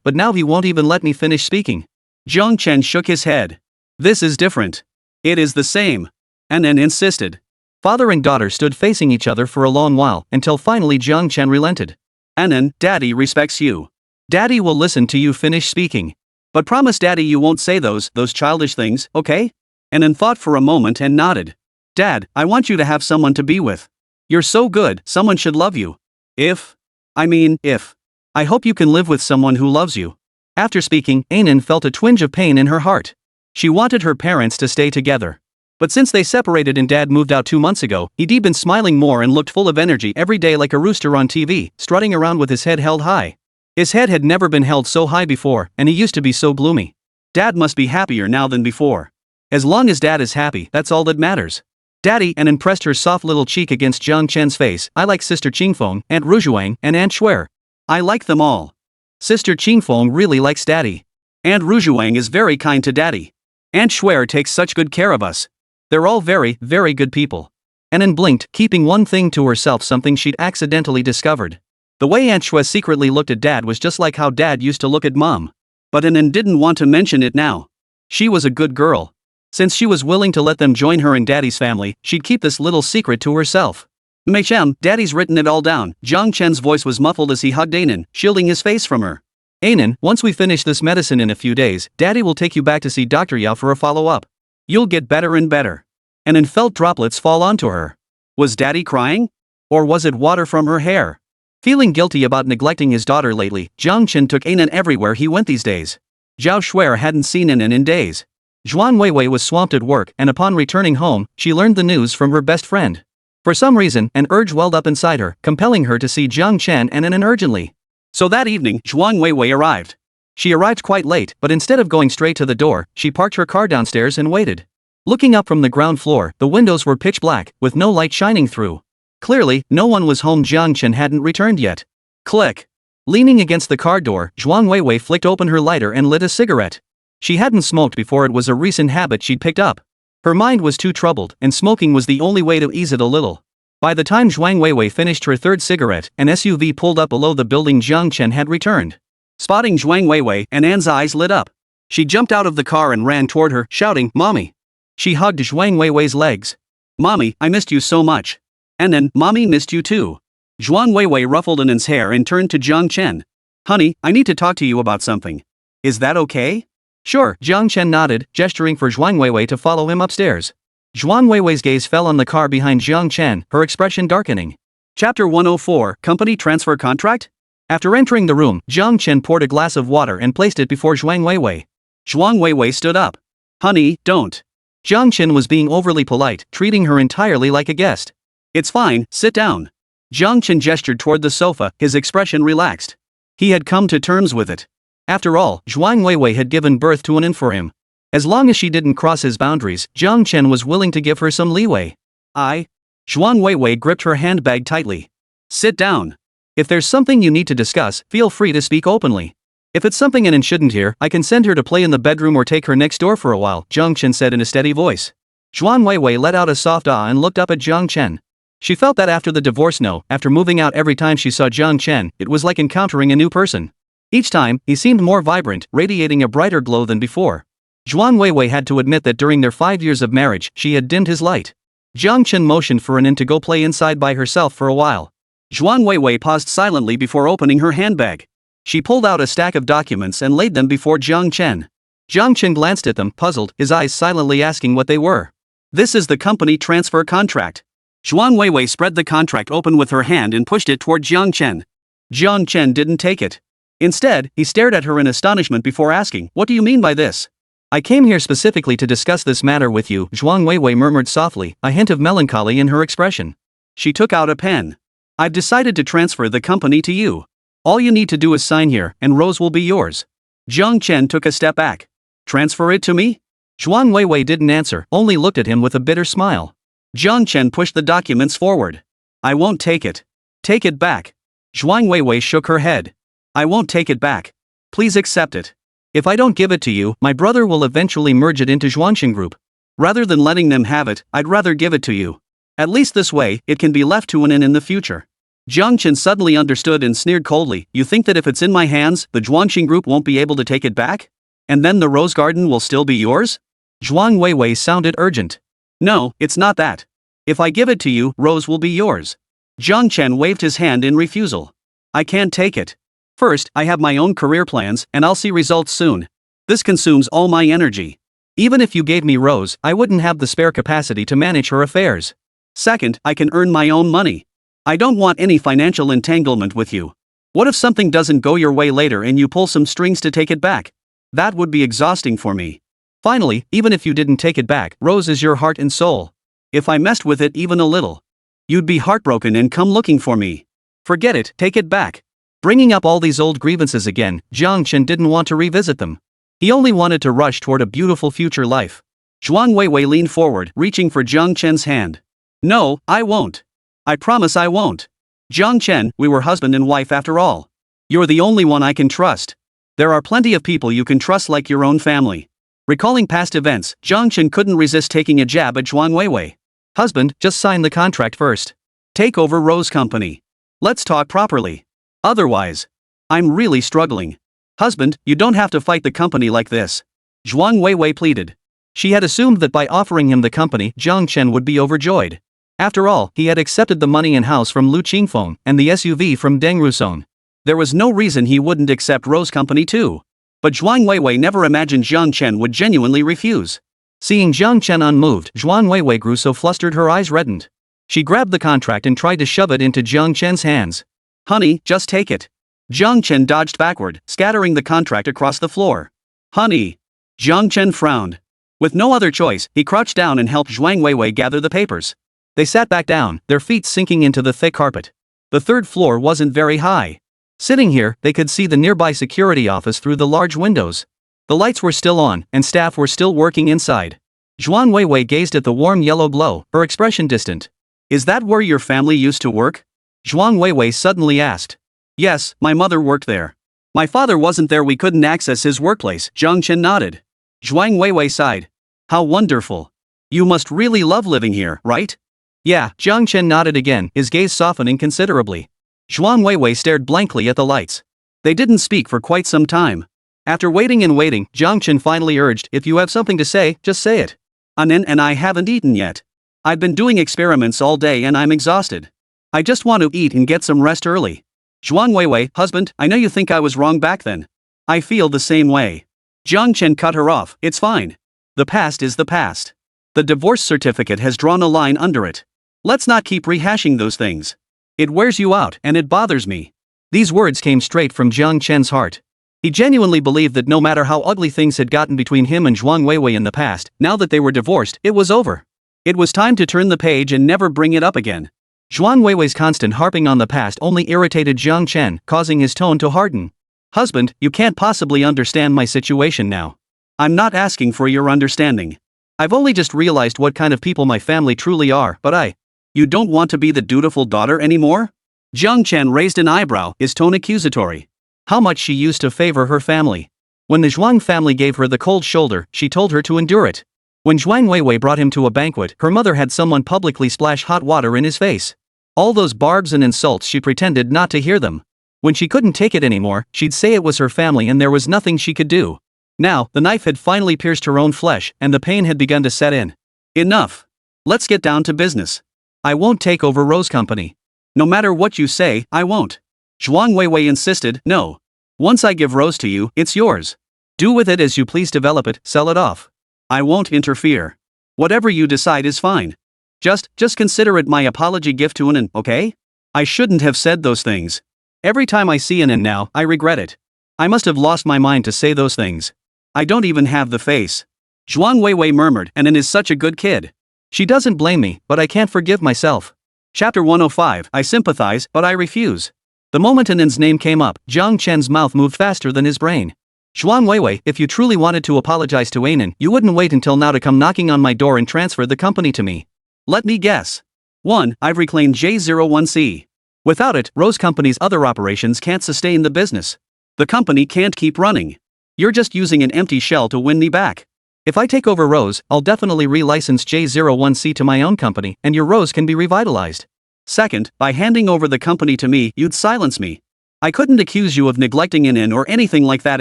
but now he won't even let me finish speaking. Jiang Chen shook his head. This is different. It is the same. Anan insisted. Father and daughter stood facing each other for a long while, until finally Jiang Chen relented. Anan, Daddy respects you. Daddy will listen to you finish speaking. But promise Daddy you won't say those childish things, okay? Anan thought for a moment and nodded. Dad, I want you to have someone to be with. You're so good, someone should love you. If. I hope you can live with someone who loves you. After speaking, Anan felt a twinge of pain in her heart. She wanted her parents to stay together. But since they separated and Dad moved out 2 months ago, he'd been smiling more and looked full of energy every day like a rooster on TV, strutting around with his head held high. His head had never been held so high before, and he used to be so gloomy. Dad must be happier now than before. As long as Dad is happy, that's all that matters. Daddy, Anan pressed her soft little cheek against Jiang Chen's face. I like Sister Qingfeng, Aunt Ruzhuang, and Aunt Shuer. I like them all. Sister Qingfeng really likes Daddy. Aunt Ruzhuang is very kind to Daddy. Aunt Shuer takes such good care of us. They're all very, very good people. Anan blinked, keeping one thing to herself, something she'd accidentally discovered. The way Aunt Shuer secretly looked at Dad was just like how Dad used to look at Mom. But Anan didn't want to mention it now. She was a good girl. Since she was willing to let them join her in Daddy's family, she'd keep this little secret to herself. Meichem, Daddy's written it all down. Jiang Chen's voice was muffled as he hugged Anan, shielding his face from her. Anan, once we finish this medicine in a few days, Daddy will take you back to see Dr. Yao for a follow-up. You'll get better and better. Anan felt droplets fall onto her. Was Daddy crying? Or was it water from her hair? Feeling guilty about neglecting his daughter lately, Jiang Chen took Anan everywhere he went these days. Zhao Shuer hadn't seen Anan in days. Zhuang Weiwei was swamped at work, and upon returning home, she learned the news from her best friend. For some reason, an urge welled up inside her, compelling her to see Jiang Chen and Anan urgently. So that evening, Zhuang Weiwei arrived. She arrived quite late, but instead of going straight to the door, she parked her car downstairs and waited. Looking up from the ground floor, the windows were pitch black, with no light shining through. Clearly, no one was home. Jiang Chen hadn't returned yet. Click. Leaning against the car door, Zhuang Weiwei flicked open her lighter and lit a cigarette. She hadn't smoked before, it was a recent habit she'd picked up. Her mind was too troubled, and smoking was the only way to ease it a little. By the time Zhuang Weiwei finished her third cigarette, an SUV pulled up below the building. Jiang Chen had returned. Spotting Zhuang Weiwei, Anan's eyes lit up. She jumped out of the car and ran toward her, shouting, Mommy. She hugged Zhuang Weiwei's legs. Mommy, I missed you so much. Anan, Mommy missed you too. Zhuang Weiwei ruffled Anan's hair and turned to Jiang Chen. Honey, I need to talk to you about something. Is that okay? Sure, Jiang Chen nodded, gesturing for Zhuang Weiwei to follow him upstairs. Zhuang Weiwei's gaze fell on the car behind Jiang Chen, her expression darkening. Chapter 104, Company Transfer Contract? After entering the room, Jiang Chen poured a glass of water and placed it before Zhuang Weiwei. Zhuang Weiwei stood up. Honey, don't. Jiang Chen was being overly polite, treating her entirely like a guest. It's fine, sit down. Jiang Chen gestured toward the sofa, his expression relaxed. He had come to terms with it. After all, Zhuang Weiwei had given birth to Anan for him. As long as she didn't cross his boundaries, Jiang Chen was willing to give her some leeway. Zhuang Weiwei gripped her handbag tightly. Sit down. If there's something you need to discuss, feel free to speak openly. If it's something Anan shouldn't hear, I can send her to play in the bedroom or take her next door for a while, Jiang Chen said in a steady voice. Zhuang Weiwei let out a soft ah and looked up at Jiang Chen. She felt that after the divorce after moving out every time she saw Jiang Chen, it was like encountering a new person. Each time, he seemed more vibrant, radiating a brighter glow than before. Zhuang Weiwei had to admit that during their 5 years of marriage, she had dimmed his light. Jiang Chen motioned for Anan to go play inside by herself for a while. Zhuang Weiwei paused silently before opening her handbag. She pulled out a stack of documents and laid them before Jiang Chen. Jiang Chen glanced at them, puzzled, his eyes silently asking what they were. This is the company transfer contract. Zhuang Weiwei spread the contract open with her hand and pushed it toward Jiang Chen. Jiang Chen didn't take it. Instead, he stared at her in astonishment before asking, "What do you mean by this?" "I came here specifically to discuss this matter with you," Zhuang Weiwei murmured softly, a hint of melancholy in her expression. She took out a pen. "I've decided to transfer the company to you. All you need to do is sign here, and Rose will be yours." Jiang Chen took a step back. "Transfer it to me?" Zhuang Weiwei didn't answer, only looked at him with a bitter smile. Jiang Chen pushed the documents forward. "I won't take it." "Take it back." Zhuang Weiwei shook her head. "I won't take it back. Please accept it. If I don't give it to you, my brother will eventually merge it into Zhuangxin Group. Rather than letting them have it, I'd rather give it to you. At least this way, it can be left to Anan in the future." Jiang Chen suddenly understood and sneered coldly. "You think that if it's in my hands, the Zhuangxin Group won't be able to take it back? And then the Rose Garden will still be yours?" Zhuang Weiwei sounded urgent. "No, it's not that. If I give it to you, Rose will be yours." Jiang Chen waved his hand in refusal. "I can't take it. First, I have my own career plans, and I'll see results soon. This consumes all my energy. Even if you gave me Rose, I wouldn't have the spare capacity to manage her affairs. Second, I can earn my own money. I don't want any financial entanglement with you. What if something doesn't go your way later and you pull some strings to take it back? That would be exhausting for me. Finally, even if you didn't take it back, Rose is your heart and soul. If I messed with it even a little, you'd be heartbroken and come looking for me. Forget it, take it back." Bringing up all these old grievances again, Jiang Chen didn't want to revisit them. He only wanted to rush toward a beautiful future life. Zhuang Weiwei leaned forward, reaching for Jiang Chen's hand. "No, I won't. I promise I won't. Jiang Chen, we were husband and wife after all. You're the only one I can trust. There are plenty of people you can trust like your own family." Recalling past events, Jiang Chen couldn't resist taking a jab at Zhuang Weiwei. "Husband, just sign the contract first. Take over Rose Company. Let's talk properly. Otherwise, I'm really struggling. Husband, you don't have to fight the company like this." Zhuang Weiwei pleaded. She had assumed that by offering him the company, Jiang Chen would be overjoyed. After all, he had accepted the money and house from Lu Qingfeng and the SUV from Deng Rusong. There was no reason he wouldn't accept Rose Company too. But Zhuang Weiwei never imagined Jiang Chen would genuinely refuse. Seeing Jiang Chen unmoved, Zhuang Weiwei grew so flustered her eyes reddened. She grabbed the contract and tried to shove it into Jiang Chen's hands. "Honey, just take it." Jiang Chen dodged backward, scattering the contract across the floor. "Honey." Jiang Chen frowned. With no other choice, he crouched down and helped Zhuang Weiwei gather the papers. They sat back down, their feet sinking into the thick carpet. The third floor wasn't very high. Sitting here, they could see the nearby security office through the large windows. The lights were still on, and staff were still working inside. Zhuang Weiwei gazed at the warm yellow glow, her expression distant. "Is that where your family used to work?" Zhuang Weiwei suddenly asked. "Yes, my mother worked there. My father wasn't there, we couldn't access his workplace." Jiang Chen nodded. Zhuang Weiwei sighed. "How wonderful. You must really love living here, right?" "Yeah," Jiang Chen nodded again, his gaze softening considerably. Zhuang Weiwei stared blankly at the lights. They didn't speak for quite some time. After waiting and waiting, Jiang Chen finally urged, "If you have something to say, just say it. Anan and I haven't eaten yet. I've been doing experiments all day and I'm exhausted. I just want to eat and get some rest early. Zhuang Weiwei, husband, I know you think I was wrong back then. I feel the same way. Jiang Chen cut her off, it's fine. The past is the past. The divorce certificate has drawn a line under it. Let's not keep rehashing those things. It wears you out and it bothers me. These words came straight from Jiang Chen's heart. He genuinely believed that no matter how ugly things had gotten between him and Zhuang Weiwei in the past, now that they were divorced, it was over. It was time to turn the page and never bring it up again. Zhuang Weiwei's constant harping on the past only irritated Jiang Chen, causing his tone to harden. Husband, you can't possibly understand my situation now. I'm not asking for your understanding. I've only just realized what kind of people my family truly are, but You don't want to be the dutiful daughter anymore? Jiang Chen raised an eyebrow, his tone accusatory. How much she used to favor her family. When the Zhuang family gave her the cold shoulder, she told her to endure it. When Zhuang Weiwei brought him to a banquet, her mother had someone publicly splash hot water in his face. All those barbs and insults, she pretended not to hear them. When she couldn't take it anymore, she'd say it was her family and there was nothing she could do. Now, the knife had finally pierced her own flesh, and the pain had begun to set in. Enough. Let's get down to business. I won't take over Rose Company. No matter what you say, I won't. Zhuang Weiwei insisted, no. Once I give Rose to you, it's yours. Do with it as you please, develop it, sell it off. I won't interfere. Whatever you decide is fine. Just consider it my apology gift to Anan, okay? I shouldn't have said those things. Every time I see Anan now, I regret it. I must have lost my mind to say those things. I don't even have the face. Zhuang Weiwei murmured, Anan is such a good kid. She doesn't blame me, but I can't forgive myself. Chapter 105, I sympathize, but I refuse. The moment Anan's name came up, Jiang Chen's mouth moved faster than his brain. Zhuang Weiwei, if you truly wanted to apologize to Anan, you wouldn't wait until now to come knocking on my door and transfer the company to me. Let me guess. 1. I've reclaimed J01C. Without it, Rose Company's other operations can't sustain the business. The company can't keep running. You're just using an empty shell to win me back. If I take over Rose, I'll definitely relicense J01C to my own company, and your Rose can be revitalized. 2nd, by handing over the company to me, you'd silence me. I couldn't accuse you of neglecting Anan or anything like that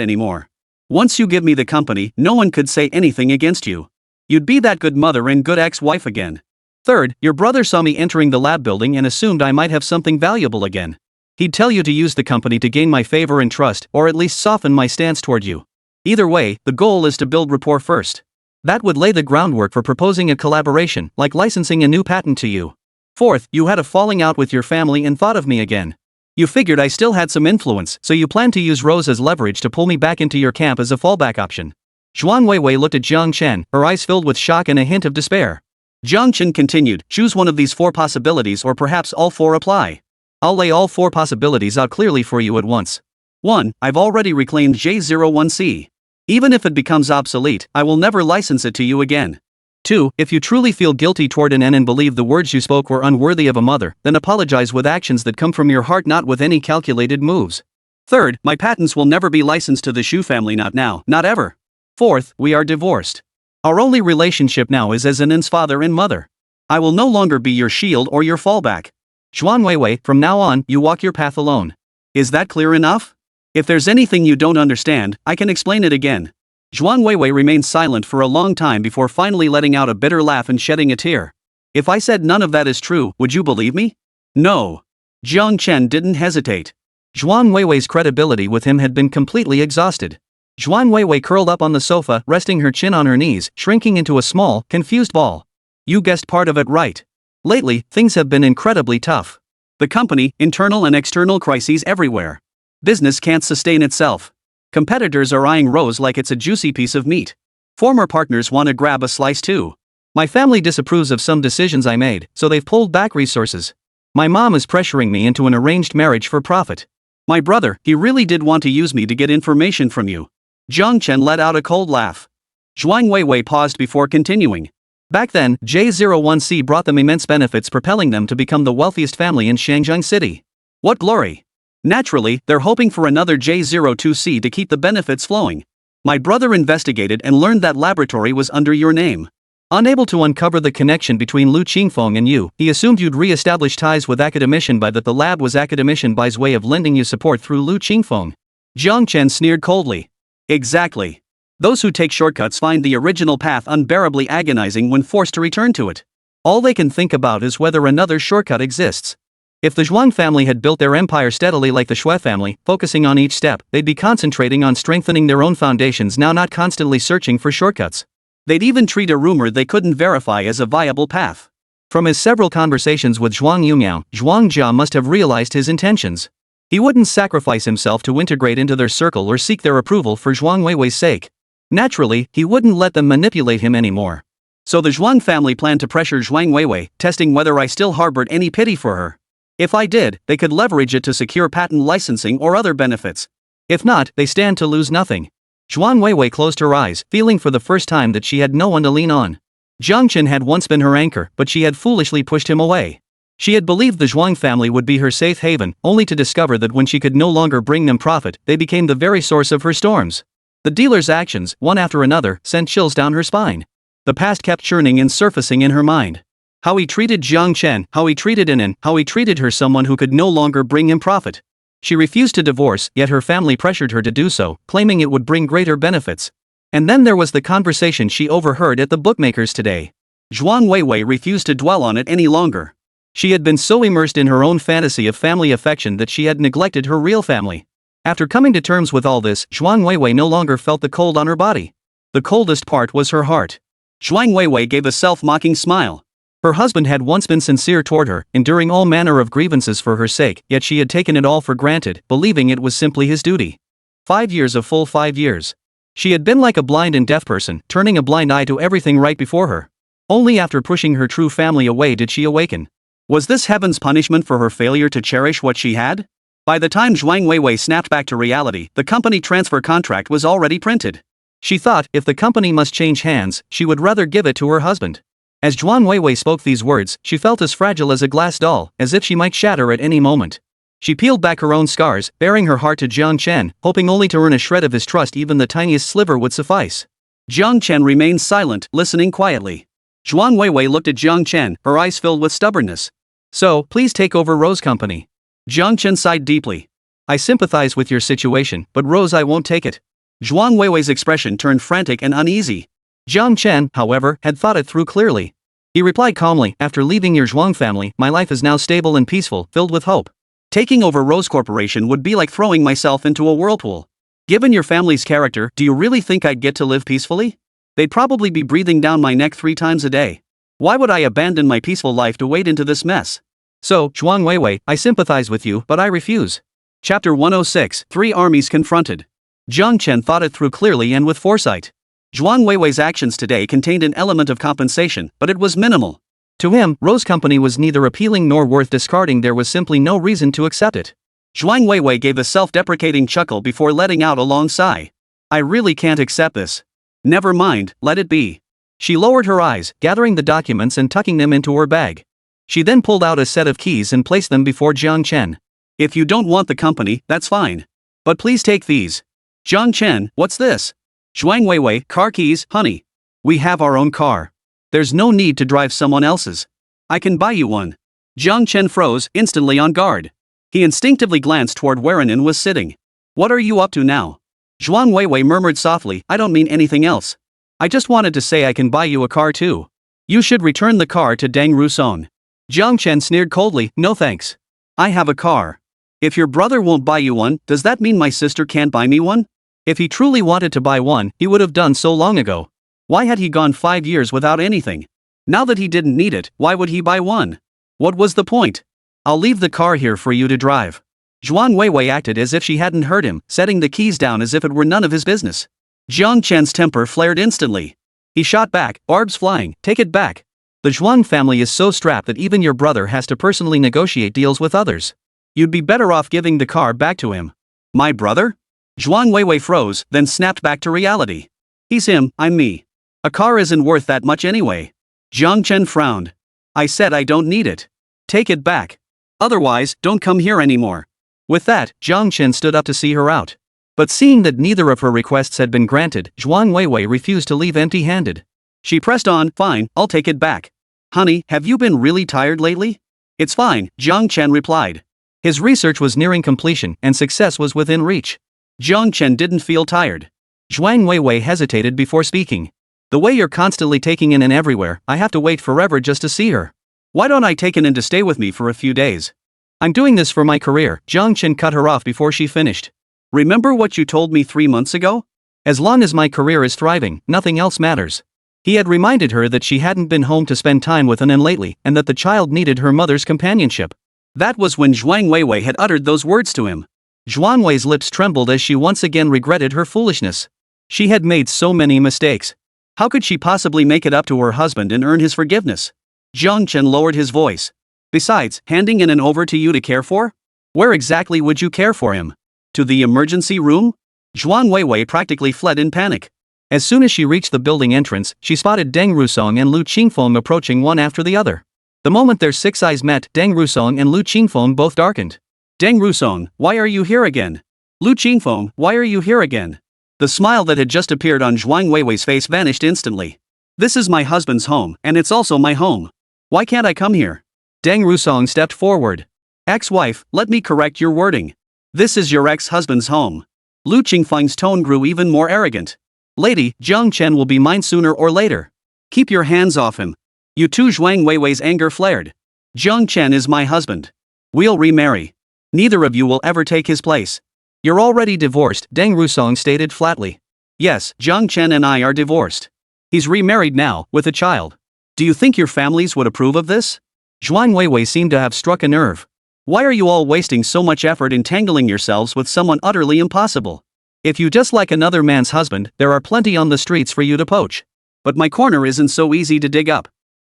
anymore. Once you give me the company, no one could say anything against you. You'd be that good mother and good ex-wife again. 3rd, your brother saw me entering the lab building and assumed I might have something valuable again. He'd tell you to use the company to gain my favor and trust, or at least soften my stance toward you. Either way, the goal is to build rapport first. That would lay the groundwork for proposing a collaboration, like licensing a new patent to you. 4th, you had a falling out with your family and thought of me again. You figured I still had some influence, so you planned to use Rose as leverage to pull me back into your camp as a fallback option. Zhuang Weiwei looked at Jiang Chen, her eyes filled with shock and a hint of despair. Jiang Chen continued, choose one of these 4 possibilities or perhaps all 4 apply. I'll lay all 4 possibilities out clearly for you at once. 1. I've already reclaimed J01C. Even if it becomes obsolete, I will never license it to you again. 2. If you truly feel guilty toward Anan and believe the words you spoke were unworthy of a mother, then apologize with actions that come from your heart, not with any calculated moves. 3rd, my patents will never be licensed to the Shu family, not now, not ever. 4th, we are divorced. Our only relationship now is as Anan's father and mother. I will no longer be your shield or your fallback. Zhuang Weiwei, from now on, you walk your path alone. Is that clear enough? If there's anything you don't understand, I can explain it again. Zhuang Weiwei remained silent for a long time before finally letting out a bitter laugh and shedding a tear. If I said none of that is true, would you believe me? No. Jiang Chen didn't hesitate. Zhuang Weiwei's credibility with him had been completely exhausted. Zhuang Weiwei curled up on the sofa, resting her chin on her knees, shrinking into a small, confused ball. You guessed part of it right. Lately, things have been incredibly tough. The company, internal and external crises everywhere. Business can't sustain itself. Competitors are eyeing Rose like it's a juicy piece of meat. Former partners want to grab a slice too. My family disapproves of some decisions I made, so they've pulled back resources. My mom is pressuring me into an arranged marriage for profit. My brother, he really did want to use me to get information from you. Jiang Chen let out a cold laugh. Zhuang Weiwei paused before continuing. Back then, J01C brought them immense benefits, propelling them to become the wealthiest family in Shangjiang City. What glory! Naturally, they're hoping for another J02C to keep the benefits flowing. My brother investigated and learned that laboratory was under your name. Unable to uncover the connection between Lu Qingfeng and you, he assumed you'd re-establish ties with Academician Bai, that the lab was Academician Bai's way of lending you support through Lu Qingfeng. Jiang Chen sneered coldly. Exactly. Those who take shortcuts find the original path unbearably agonizing when forced to return to it. All they can think about is whether another shortcut exists. If the Zhuang family had built their empire steadily like the Shui family, focusing on each step, they'd be concentrating on strengthening their own foundations now, not constantly searching for shortcuts. They'd even treat a rumor they couldn't verify as a viable path. From his several conversations with Zhuang Yungyao, Zhuang Jia must have realized his intentions. He wouldn't sacrifice himself to integrate into their circle or seek their approval for Zhuang Weiwei's sake. Naturally, he wouldn't let them manipulate him anymore. So the Zhuang family planned to pressure Zhuang Weiwei, testing whether I still harbored any pity for her. If I did, they could leverage it to secure patent licensing or other benefits. If not, they stand to lose nothing. Zhuang Weiwei closed her eyes, feeling for the first time that she had no one to lean on. Jiang Chen had once been her anchor, but she had foolishly pushed him away. She had believed the Zhuang family would be her safe haven, only to discover that when she could no longer bring them profit, they became the very source of her storms. The dealer's actions, one after another, sent chills down her spine. The past kept churning and surfacing in her mind. How he treated Jiang Chen, how he treated Inan, how he treated her, someone who could no longer bring him profit. She refused to divorce, yet her family pressured her to do so, claiming it would bring greater benefits. And then there was the conversation she overheard at the bookmakers today. Zhuang Weiwei refused to dwell on it any longer. She had been so immersed in her own fantasy of family affection that she had neglected her real family. After coming to terms with all this, Zhuang Weiwei no longer felt the cold on her body. The coldest part was her heart. Zhuang Weiwei gave a self-mocking smile. Her husband had once been sincere toward her, enduring all manner of grievances for her sake, yet she had taken it all for granted, believing it was simply his duty. 5 years, a full 5 years. She had been like a blind and deaf person, turning a blind eye to everything right before her. Only after pushing her true family away did she awaken. Was this heaven's punishment for her failure to cherish what she had? By the time Zhuang Weiwei snapped back to reality, the company transfer contract was already printed. She thought, if the company must change hands, she would rather give it to her husband. As Zhuang Weiwei spoke these words, she felt as fragile as a glass doll, as if she might shatter at any moment. She peeled back her own scars, baring her heart to Jiang Chen, hoping only to earn a shred of his trust. Even the tiniest sliver would suffice. Jiang Chen remained silent, listening quietly. Zhuang Weiwei looked at Jiang Chen, her eyes filled with stubbornness. So, please take over Rose Company. Jiang Chen sighed deeply. I sympathize with your situation, but Rose, I won't take it. Zhuang Weiwei's expression turned frantic and uneasy. Jiang Chen, however, had thought it through clearly. He replied calmly, after leaving your Zhuang family, my life is now stable and peaceful, filled with hope. Taking over Rose Corporation would be like throwing myself into a whirlpool. Given your family's character, do you really think I'd get to live peacefully? They'd probably be breathing down my neck 3 times a day. Why would I abandon my peaceful life to wade into this mess? So, Zhuang Weiwei, I sympathize with you, but I refuse. Chapter 106, 3 Armies Confronted. Jiang Chen thought it through clearly and with foresight. Zhuang Weiwei's actions today contained an element of compensation, but it was minimal. To him, Rose Company was neither appealing nor worth discarding. There was simply no reason to accept it. Zhuang Weiwei gave a self-deprecating chuckle before letting out a long sigh. I really can't accept this. Never mind, let it be. She lowered her eyes, gathering the documents and tucking them into her bag. She then pulled out a set of keys and placed them before Jiang Chen. If you don't want the company, that's fine. But please take these. Jiang Chen, what's this? Zhuang Weiwei, car keys, honey. We have our own car. There's no need to drive someone else's. I can buy you one. Jiang Chen froze, instantly on guard. He instinctively glanced toward where Inan was sitting. What are you up to now? Zhuang Weiwei murmured softly, I don't mean anything else. I just wanted to say I can buy you a car too. You should return the car to Deng Rusong. Jiang Chen sneered coldly, no thanks. I have a car. If your brother won't buy you one, does that mean my sister can't buy me one? If he truly wanted to buy one, he would have done so long ago. Why had he gone 5 years without anything? Now that he didn't need it, why would he buy one? What was the point? I'll leave the car here for you to drive. Zhuang Weiwei acted as if she hadn't heard him, setting the keys down as if it were none of his business. Jiang Chen's temper flared instantly. He shot back, barbs flying, take it back. The Zhuang family is so strapped that even your brother has to personally negotiate deals with others. You'd be better off giving the car back to him. My brother? Zhuang Weiwei froze, then snapped back to reality. He's him, I'm me. A car isn't worth that much anyway. Jiang Chen frowned. I said I don't need it. Take it back. Otherwise, don't come here anymore. With that, Jiang Chen stood up to see her out. But seeing that neither of her requests had been granted, Zhuang Weiwei refused to leave empty-handed. She pressed on, fine, I'll take it back. Honey, have you been really tired lately? It's fine, Jiang Chen replied. His research was nearing completion, and success was within reach. Jiang Chen didn't feel tired. Zhuang Weiwei hesitated before speaking. The way you're constantly taking Inan everywhere, I have to wait forever just to see her. Why don't I take Inan to stay with me for a few days? I'm doing this for my career. Jiang Chen cut her off before she finished. Remember what you told me 3 months ago? As long as my career is thriving, nothing else matters. He had reminded her that she hadn't been home to spend time with Anan lately and that the child needed her mother's companionship. That was when Zhuang Weiwei had uttered those words to him. Zhuang Wei's lips trembled as she once again regretted her foolishness. She had made so many mistakes. How could she possibly make it up to her husband and earn his forgiveness? Jiang Chen lowered his voice. Besides, handing Anan over to you to care for? Where exactly would you care for him? To the emergency room? Zhuang Weiwei practically fled in panic. As soon as she reached the building entrance, she spotted Deng Rusong and Lu Qingfeng approaching one after the other. The moment their six eyes met, Deng Rusong and Lu Qingfeng both darkened. Deng Rusong, why are you here again? Lu Qingfeng, why are you here again? The smile that had just appeared on Zhuang Weiwei's face vanished instantly. This is my husband's home, and it's also my home. Why can't I come here? Deng Rusong stepped forward. Ex-wife, let me correct your wording. This is your ex-husband's home. Lu Qingfeng's tone grew even more arrogant. Lady, Jiang Chen will be mine sooner or later. Keep your hands off him. You too. Zhuang Weiwei's anger flared. Jiang Chen is my husband. We'll remarry. Neither of you will ever take his place. You're already divorced, Deng Rusong stated flatly. Yes, Jiang Chen and I are divorced. He's remarried now, with a child. Do you think your families would approve of this? Zhuang Weiwei seemed to have struck a nerve. Why are you all wasting so much effort entangling yourselves with someone utterly impossible? If you just like another man's husband, there are plenty on the streets for you to poach. But my corner isn't so easy to dig up.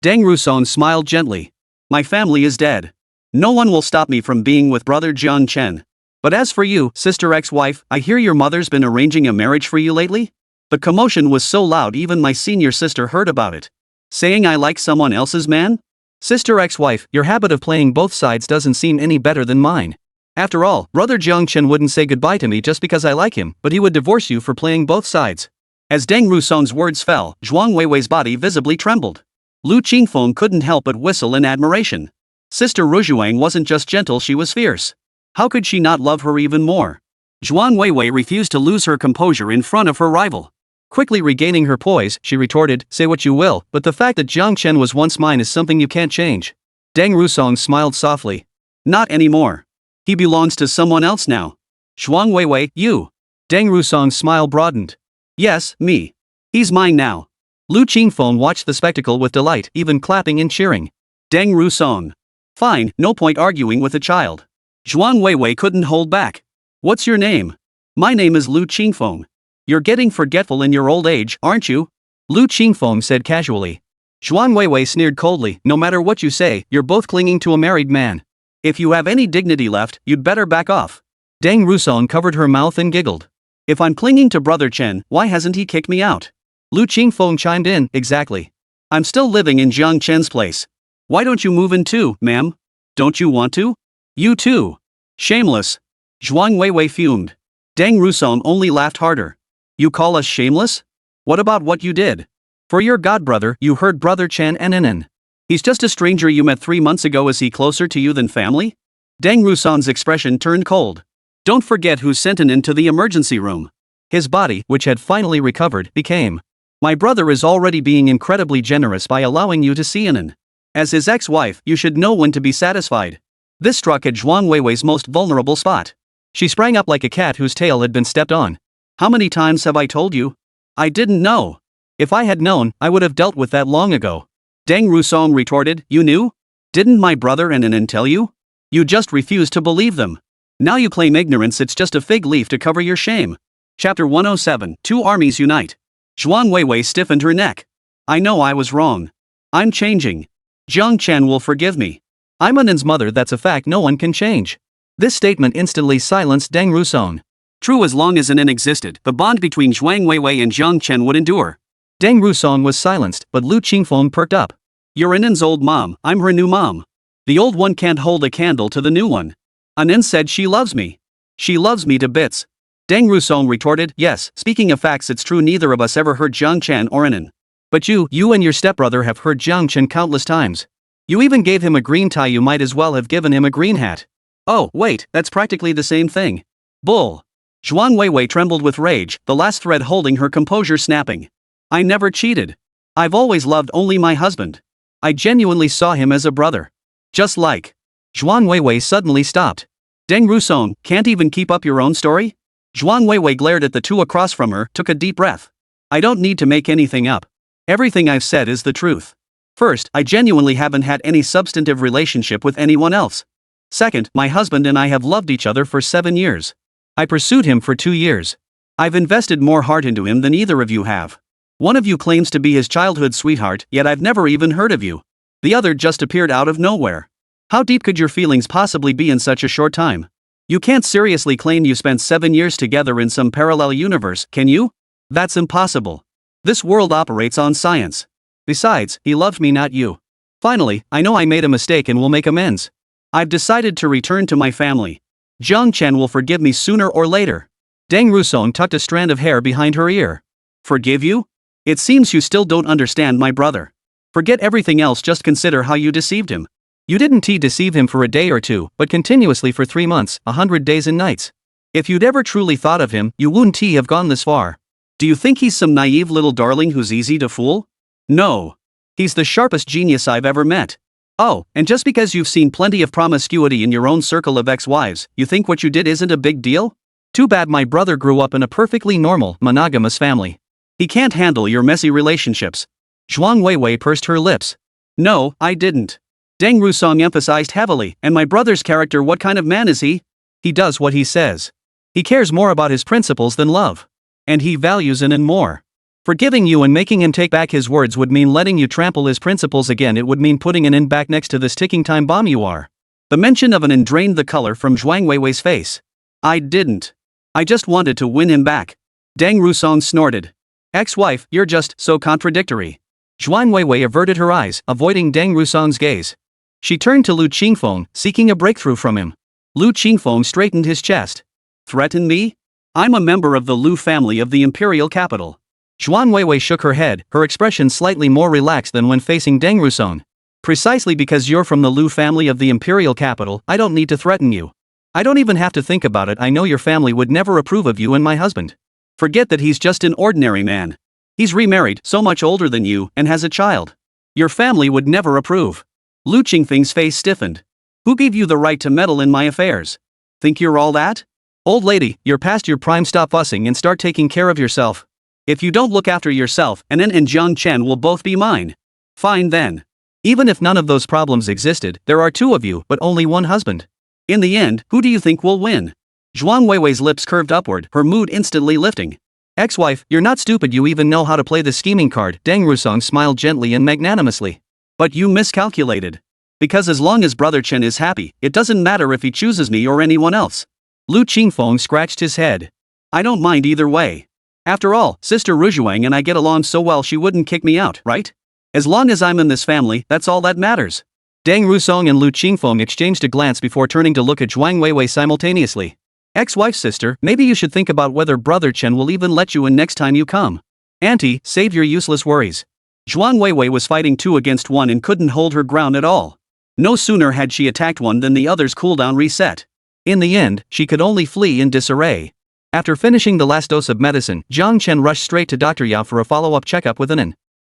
Deng Rusong smiled gently. My family is dead. No one will stop me from being with brother Jiang Chen. But as for you, sister ex-wife, I hear your mother's been arranging a marriage for you lately? The commotion was so loud even my senior sister heard about it. Saying I like someone else's man? Sister ex-wife, your habit of playing both sides doesn't seem any better than mine. After all, brother Jiang Chen wouldn't say goodbye to me just because I like him, but he would divorce you for playing both sides. As Deng Rusong's words fell, Zhuang Weiwei's body visibly trembled. Lu Qingfeng couldn't help but whistle in admiration. Sister Ruzhuang wasn't just gentle, she was fierce. How could she not love her even more? Zhuang Weiwei refused to lose her composure in front of her rival. Quickly regaining her poise, she retorted, say what you will, but the fact that Jiang Chen was once mine is something you can't change. Deng Rusong smiled softly. Not anymore. He belongs to someone else now. Zhuang Weiwei, you. Deng Rusong's smile broadened. Yes, me. He's mine now. Lu Qingfeng watched the spectacle with delight, even clapping and cheering. Deng Rusong. Fine, no point arguing with a child. Zhuang Weiwei couldn't hold back. What's your name? My name is Lu Qingfeng. You're getting forgetful in your old age, aren't you? Lu Qingfeng said casually. Zhuang Weiwei sneered coldly, no matter what you say, you're both clinging to a married man. If you have any dignity left, you'd better back off. Deng Rusong covered her mouth and giggled. If I'm clinging to brother Chen, why hasn't he kicked me out? Lu Qingfeng chimed in, exactly. I'm still living in Jiang Chen's place. Why don't you move in too, ma'am? Don't you want to? You too. Shameless. Zhuang Weiwei fumed. Deng Rusong only laughed harder. You call us shameless? What about what you did? For your godbrother, you hurt brother Chen and Anan. He's just a stranger you met 3 months ago. Is he closer to you than family? Deng Rusong's expression turned cold. Don't forget who sent Anan to the emergency room. His body, which had finally recovered, became. My brother is already being incredibly generous by allowing you to see Anan. As his ex-wife, you should know when to be satisfied. This struck at Zhuang Weiwei's most vulnerable spot. She sprang up like a cat whose tail had been stepped on. How many times have I told you? I didn't know. If I had known, I would have dealt with that long ago. Deng Rusong retorted, you knew? Didn't my brother and Anan tell you? You just refused to believe them. Now you claim ignorance, it's just a fig leaf to cover your shame. Chapter 107, Two Armies Unite. Zhuang Weiwei stiffened her neck. I know I was wrong. I'm changing. Jiang Chen will forgive me. I'm Anan's mother, that's a fact no one can change. This statement instantly silenced Deng Rusong. True, as long as Anan existed, the bond between Zhuang Weiwei and Jiang Chen would endure. Deng Rusong was silenced, but Lu Qingfeng perked up. You're Anan's old mom, I'm her new mom. The old one can't hold a candle to the new one. Anan said she loves me. She loves me to bits. Deng Rusong retorted, yes, speaking of facts, it's true, neither of us ever hurt Jiang Chen or Anan. But you and your stepbrother have hurt Jiang Chen countless times. You even gave him a green tie, you might as well have given him a green hat. Oh, wait, that's practically the same thing. Bull. Zhuang Weiwei trembled with rage, the last thread holding her composure snapping. I never cheated. I've always loved only my husband. I genuinely saw him as a brother. Just like. Zhuang Weiwei suddenly stopped. Deng Rusong, can't even keep up your own story? Zhuang Weiwei glared at the two across from her, took a deep breath. I don't need to make anything up. Everything I've said is the truth. First, I genuinely haven't had any substantive relationship with anyone else. Second, my husband and I have loved each other for 7 years. I pursued him for 2 years. I've invested more heart into him than either of you have. One of you claims to be his childhood sweetheart, yet I've never even heard of you. The other just appeared out of nowhere. How deep could your feelings possibly be in such a short time? You can't seriously claim you spent 7 years together in some parallel universe, can you? That's impossible. This world operates on science. Besides, he loved me, not you. Finally, I know I made a mistake and will make amends. I've decided to return to my family. Jiang Chen will forgive me sooner or later. Deng Rusong tucked a strand of hair behind her ear. Forgive you? It seems you still don't understand my brother. Forget everything else, just consider how you deceived him. You didn't deceive him for a day or two, but continuously for 3 months, 100 days and nights. If you'd ever truly thought of him, you wouldn't have gone this far. Do you think he's some naive little darling who's easy to fool? No. He's the sharpest genius I've ever met. Oh, and just because you've seen plenty of promiscuity in your own circle of ex-wives, you think what you did isn't a big deal? Too bad my brother grew up in a perfectly normal, monogamous family. He can't handle your messy relationships. Zhuang Weiwei pursed her lips. No, I didn't. Deng Rusong emphasized heavily, and my brother's character, what kind of man is he? He does what he says. He cares more about his principles than love. And he values an and more. Forgiving you and making him take back his words would mean letting you trample his principles again. It would mean putting an end back next to this ticking time bomb you are. The mention of an end drained the color from Zhuang Weiwei's face. I didn't. I just wanted to win him back. Deng Rusong snorted. Ex-wife, you're just so contradictory. Zhuang Weiwei averted her eyes, avoiding Deng Rusong's gaze. She turned to Lu Qingfeng, seeking a breakthrough from him. Lu Qingfeng straightened his chest. Threaten me? I'm a member of the Lu family of the imperial capital. Zhuang Weiwei shook her head, her expression slightly more relaxed than when facing Deng Rusong. Precisely because you're from the Lu family of the imperial capital, I don't need to threaten you. I don't even have to think about it. I know your family would never approve of you and my husband. Forget that he's just an ordinary man. He's remarried, so much older than you, and has a child. Your family would never approve. Lu Qingfeng's face stiffened. Who gave you the right to meddle in my affairs? Think you're all that? Old lady, you're past your prime. Stop fussing and start taking care of yourself. If you don't look after yourself, Anan and Jiang Chen will both be mine. Fine then. Even if none of those problems existed, there are 2 of you, but only 1 husband. In the end, who do you think will win? Zhuang Weiwei's lips curved upward, her mood instantly lifting. Ex-wife, you're not stupid, you even know how to play the scheming card. Deng Rusong smiled gently and magnanimously. But you miscalculated. Because as long as Brother Chen is happy, it doesn't matter if he chooses me or anyone else. Lu Qingfeng scratched his head. I don't mind either way. After all, Sister Ruzhuang and I get along so well, she wouldn't kick me out, right? As long as I'm in this family, that's all that matters. Deng Rusong and Lu Qingfeng exchanged a glance before turning to look at Zhuang Weiwei simultaneously. Ex-wife, sister, maybe you should think about whether Brother Chen will even let you in next time you come. Auntie, save your useless worries. Zhuang Weiwei was fighting 2 against 1 and couldn't hold her ground at all. No sooner had she attacked one than the other's cooldown reset. In the end, she could only flee in disarray. After finishing the last dose of medicine, Jiang Chen rushed straight to Dr. Yao for a follow-up checkup with Anan.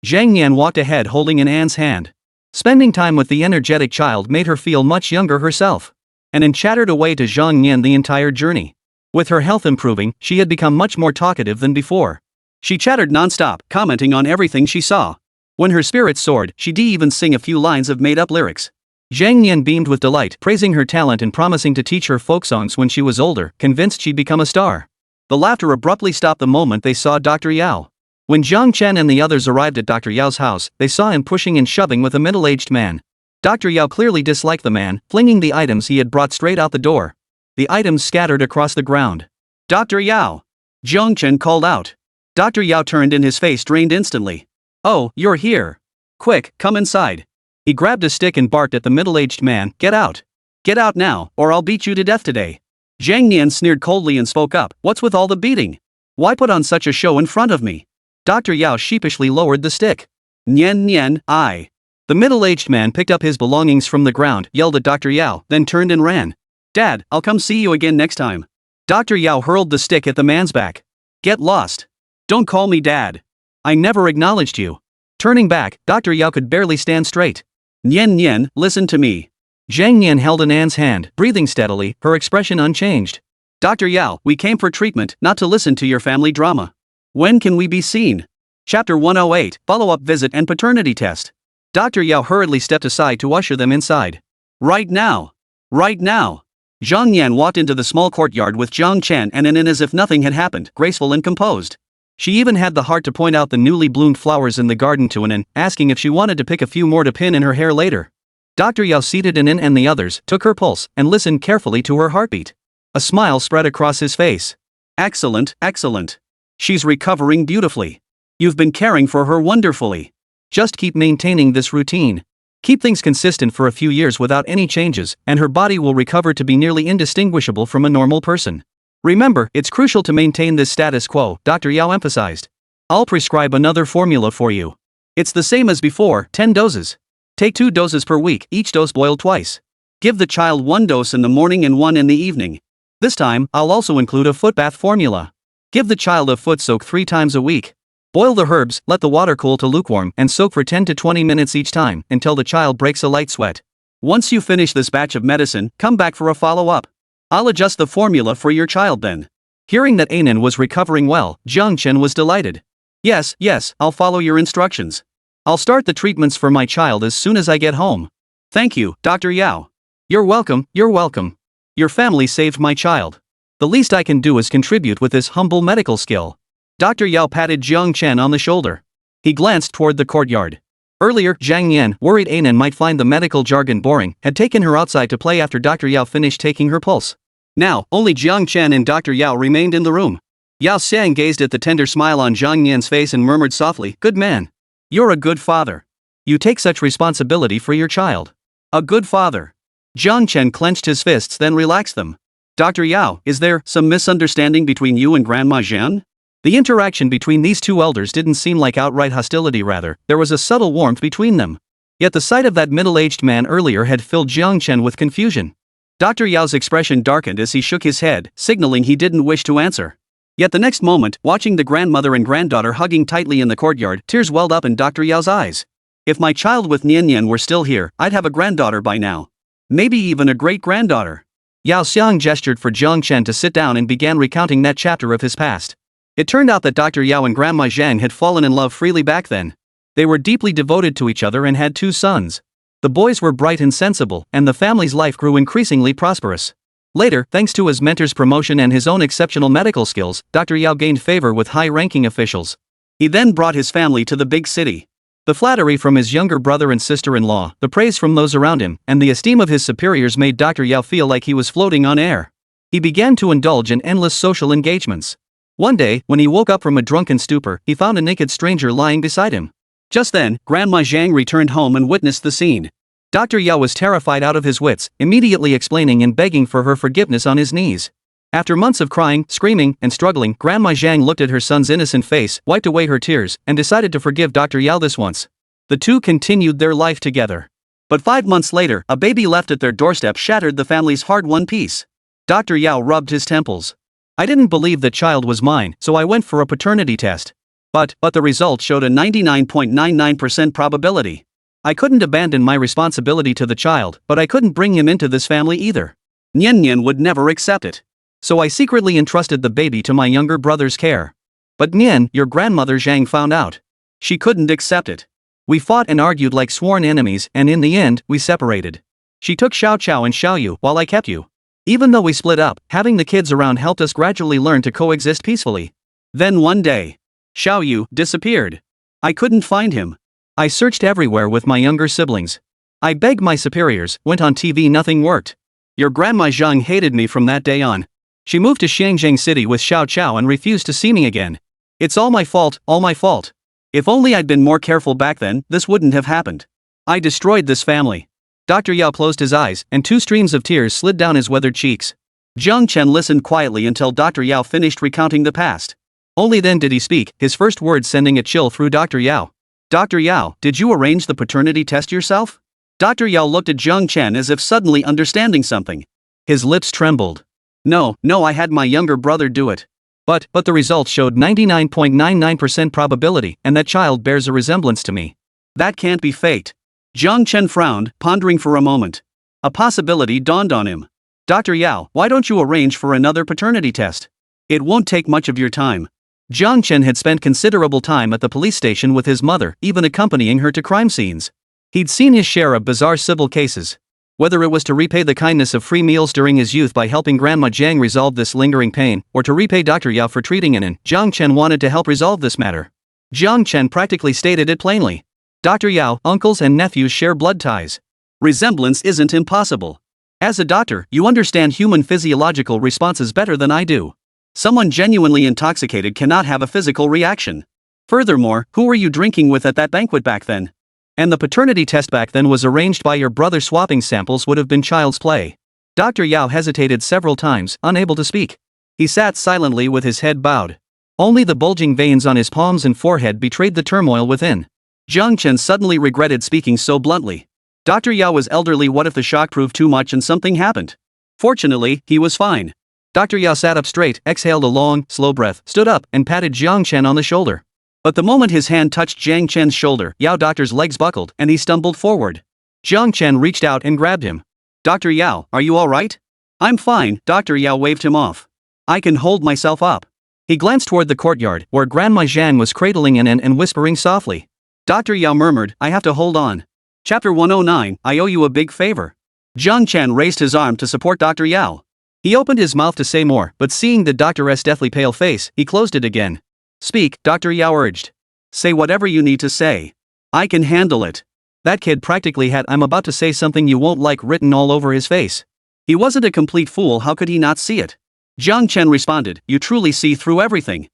Zhang Yan walked ahead holding An's hand. Spending time with the energetic child made her feel much younger herself. Anan chattered away to Zhang Yan the entire journey. With her health improving, she had become much more talkative than before. She chattered non-stop, commenting on everything she saw. When her spirits soared, she'd even sing a few lines of made-up lyrics. Zhang Yan beamed with delight, praising her talent and promising to teach her folk songs when she was older, convinced she'd become a star. The laughter abruptly stopped the moment they saw Dr. Yao. When Jiang Chen and the others arrived at Dr. Yao's house, they saw him pushing and shoving with a middle-aged man. Dr. Yao clearly disliked the man, flinging the items he had brought straight out the door. The items scattered across the ground. Dr. Yao! Jiang Chen called out. Dr. Yao turned and his face drained instantly. Oh, you're here. Quick, come inside. He grabbed a stick and barked at the middle-aged man, get out. Get out now, or I'll beat you to death today. Zhang Nian sneered coldly and spoke up, what's with all the beating? Why put on such a show in front of me? Dr. Yao sheepishly lowered the stick. Nian, I. The middle-aged man picked up his belongings from the ground, yelled at Dr. Yao, then turned and ran. Dad, I'll come see you again next time. Dr. Yao hurled the stick at the man's back. Get lost. Don't call me Dad. I never acknowledged you. Turning back, Dr. Yao could barely stand straight. Nian, listen to me. Zhang Yan held An's hand, breathing steadily, her expression unchanged. Dr. Yao, we came for treatment, not to listen to your family drama. When can we be seen? Chapter 108, Follow-up Visit and Paternity Test. Dr. Yao hurriedly stepped aside to usher them inside. Right now. Right now. Zhang Yan walked into the small courtyard with Zhang Chen and An as if nothing had happened, graceful and composed. She even had the heart to point out the newly bloomed flowers in the garden to An, asking if she wanted to pick a few more to pin in her hair later. Dr. Yao seated An and the others, took her pulse, and listened carefully to her heartbeat. A smile spread across his face. Excellent, excellent. She's recovering beautifully. You've been caring for her wonderfully. Just keep maintaining this routine. Keep things consistent for a few years without any changes, and her body will recover to be nearly indistinguishable from a normal person. Remember, it's crucial to maintain this status quo, Dr. Yao emphasized. I'll prescribe another formula for you. It's the same as before, 10 doses. Take 2 doses per week, each dose boiled twice. Give the child 1 dose in the morning and 1 in the evening. This time, I'll also include a foot bath formula. Give the child a foot soak 3 times a week. Boil the herbs, let the water cool to lukewarm, and soak for 10 to 20 minutes each time, until the child breaks a light sweat. Once you finish this batch of medicine, come back for a follow-up. I'll adjust the formula for your child then. Hearing that Anan was recovering well, Zhang Chen was delighted. Yes, I'll follow your instructions. I'll start the treatments for my child as soon as I get home. Thank you, Dr. Yao. You're welcome, you're welcome. Your family saved my child. The least I can do is contribute with this humble medical skill. Dr. Yao patted Zhang Chen on the shoulder. He glanced toward the courtyard. Earlier, Zhang Yan, worried Anan might find the medical jargon boring, had taken her outside to play after Dr. Yao finished taking her pulse. Now, only Zhang Chen and Dr. Yao remained in the room. Yao Xiang gazed at the tender smile on Zhang Yan's face and murmured softly, "Good man. You're a good father. You take such responsibility for your child. A good father." Zhang Chen clenched his fists then relaxed them. Dr. Yao, is there some misunderstanding between you and Grandma Zhang? The interaction between these two elders didn't seem like outright hostility, rather, there was a subtle warmth between them. Yet the sight of that middle-aged man earlier had filled Zhang Chen with confusion. Dr. Yao's expression darkened as he shook his head, signaling he didn't wish to answer. Yet the next moment, watching the grandmother and granddaughter hugging tightly in the courtyard, tears welled up in Dr. Yao's eyes. If my child with Nian Nian were still here, I'd have a granddaughter by now. Maybe even a great-granddaughter. Yao Xiang gestured for Zhang Chen to sit down and began recounting that chapter of his past. It turned out that Dr. Yao and Grandma Zhang had fallen in love freely back then. They were deeply devoted to each other and had 2 sons. The boys were bright and sensible, and the family's life grew increasingly prosperous. Later, thanks to his mentor's promotion and his own exceptional medical skills, Dr. Yao gained favor with high-ranking officials. He then brought his family to the big city. The flattery from his younger brother and sister-in-law, the praise from those around him, and the esteem of his superiors made Dr. Yao feel like he was floating on air. He began to indulge in endless social engagements. One day, when he woke up from a drunken stupor, he found a naked stranger lying beside him. Just then, Grandma Zhang returned home and witnessed the scene. Dr. Yao was terrified out of his wits, immediately explaining and begging for her forgiveness on his knees. After months of crying, screaming, and struggling, Grandma Zhang looked at her son's innocent face, wiped away her tears, and decided to forgive Dr. Yao this once. The two continued their life together. But 5 months later, a baby left at their doorstep shattered the family's hard-won peace. Dr. Yao rubbed his temples. I didn't believe the child was mine, so I went for a paternity test. But the result showed a 99.99% probability. I couldn't abandon my responsibility to the child, but I couldn't bring him into this family either. Nian Nian would never accept it. So I secretly entrusted the baby to my younger brother's care. But Nian, your grandmother Zhang, found out. She couldn't accept it. We fought and argued like sworn enemies, and in the end, we separated. She took Xiao Qiao and Xiao Yu, while I kept you. Even though we split up, having the kids around helped us gradually learn to coexist peacefully. Then one day, Xiao Yu disappeared. I couldn't find him. I searched everywhere with my younger siblings. I begged my superiors, went on TV, nothing worked. Your grandma Zhang hated me from that day on. She moved to Xiangzheng City with Xiao Qiao and refused to see me again. It's all my fault, all my fault. If only I'd been more careful back then, this wouldn't have happened. I destroyed this family. Dr. Yao closed his eyes, and 2 streams of tears slid down his weathered cheeks. Zhang Chen listened quietly until Dr. Yao finished recounting the past. Only then did he speak, his first words sending a chill through Dr. Yao. Dr. Yao, did you arrange the paternity test yourself? Dr. Yao looked at Zhang Chen as if suddenly understanding something. His lips trembled. No, I had my younger brother do it. But the results showed 99.99% probability, and that child bears a resemblance to me. That can't be fate. Zhang Chen frowned, pondering for a moment. A possibility dawned on him. Dr. Yao, why don't you arrange for another paternity test? It won't take much of your time. Jiang Chen had spent considerable time at the police station with his mother, even accompanying her to crime scenes. He'd seen his share of bizarre civil cases. Whether it was to repay the kindness of free meals during his youth by helping Grandma Jiang resolve this lingering pain, or to repay Dr. Yao for treating Anan, Jiang Chen wanted to help resolve this matter. Jiang Chen practically stated it plainly. Dr. Yao, uncles and nephews share blood ties. Resemblance isn't impossible. As a doctor, you understand human physiological responses better than I do. Someone genuinely intoxicated cannot have a physical reaction. Furthermore, who were you drinking with at that banquet back then? And the paternity test back then was arranged by your brother. Swapping samples would have been child's play. Dr. Yao hesitated several times, unable to speak. He sat silently with his head bowed. Only the bulging veins on his palms and forehead betrayed the turmoil within. Jiang Chen suddenly regretted speaking so bluntly. Dr. Yao was elderly. What if the shock proved too much and something happened? Fortunately, he was fine. Dr. Yao sat up straight, exhaled a long, slow breath, stood up, and patted Jiang Chen on the shoulder. But the moment his hand touched Jiang Chen's shoulder, Yao Doctor's legs buckled, and he stumbled forward. Jiang Chen reached out and grabbed him. Dr. Yao, are you alright? I'm fine, Dr. Yao waved him off. I can hold myself up. He glanced toward the courtyard, where Grandma Zhang was cradling Anan and whispering softly. Dr. Yao murmured, I have to hold on. Chapter 109, I owe you a big favor. Jiang Chen raised his arm to support Dr. Yao. He opened his mouth to say more, but seeing the doctor's deathly pale face, he closed it again. Speak, Dr. Yao urged. Say whatever you need to say. I can handle it. That kid practically had I'm about to say something you won't like written all over his face. He wasn't a complete fool, how could he not see it? Jiang Chen responded, you truly see through everything.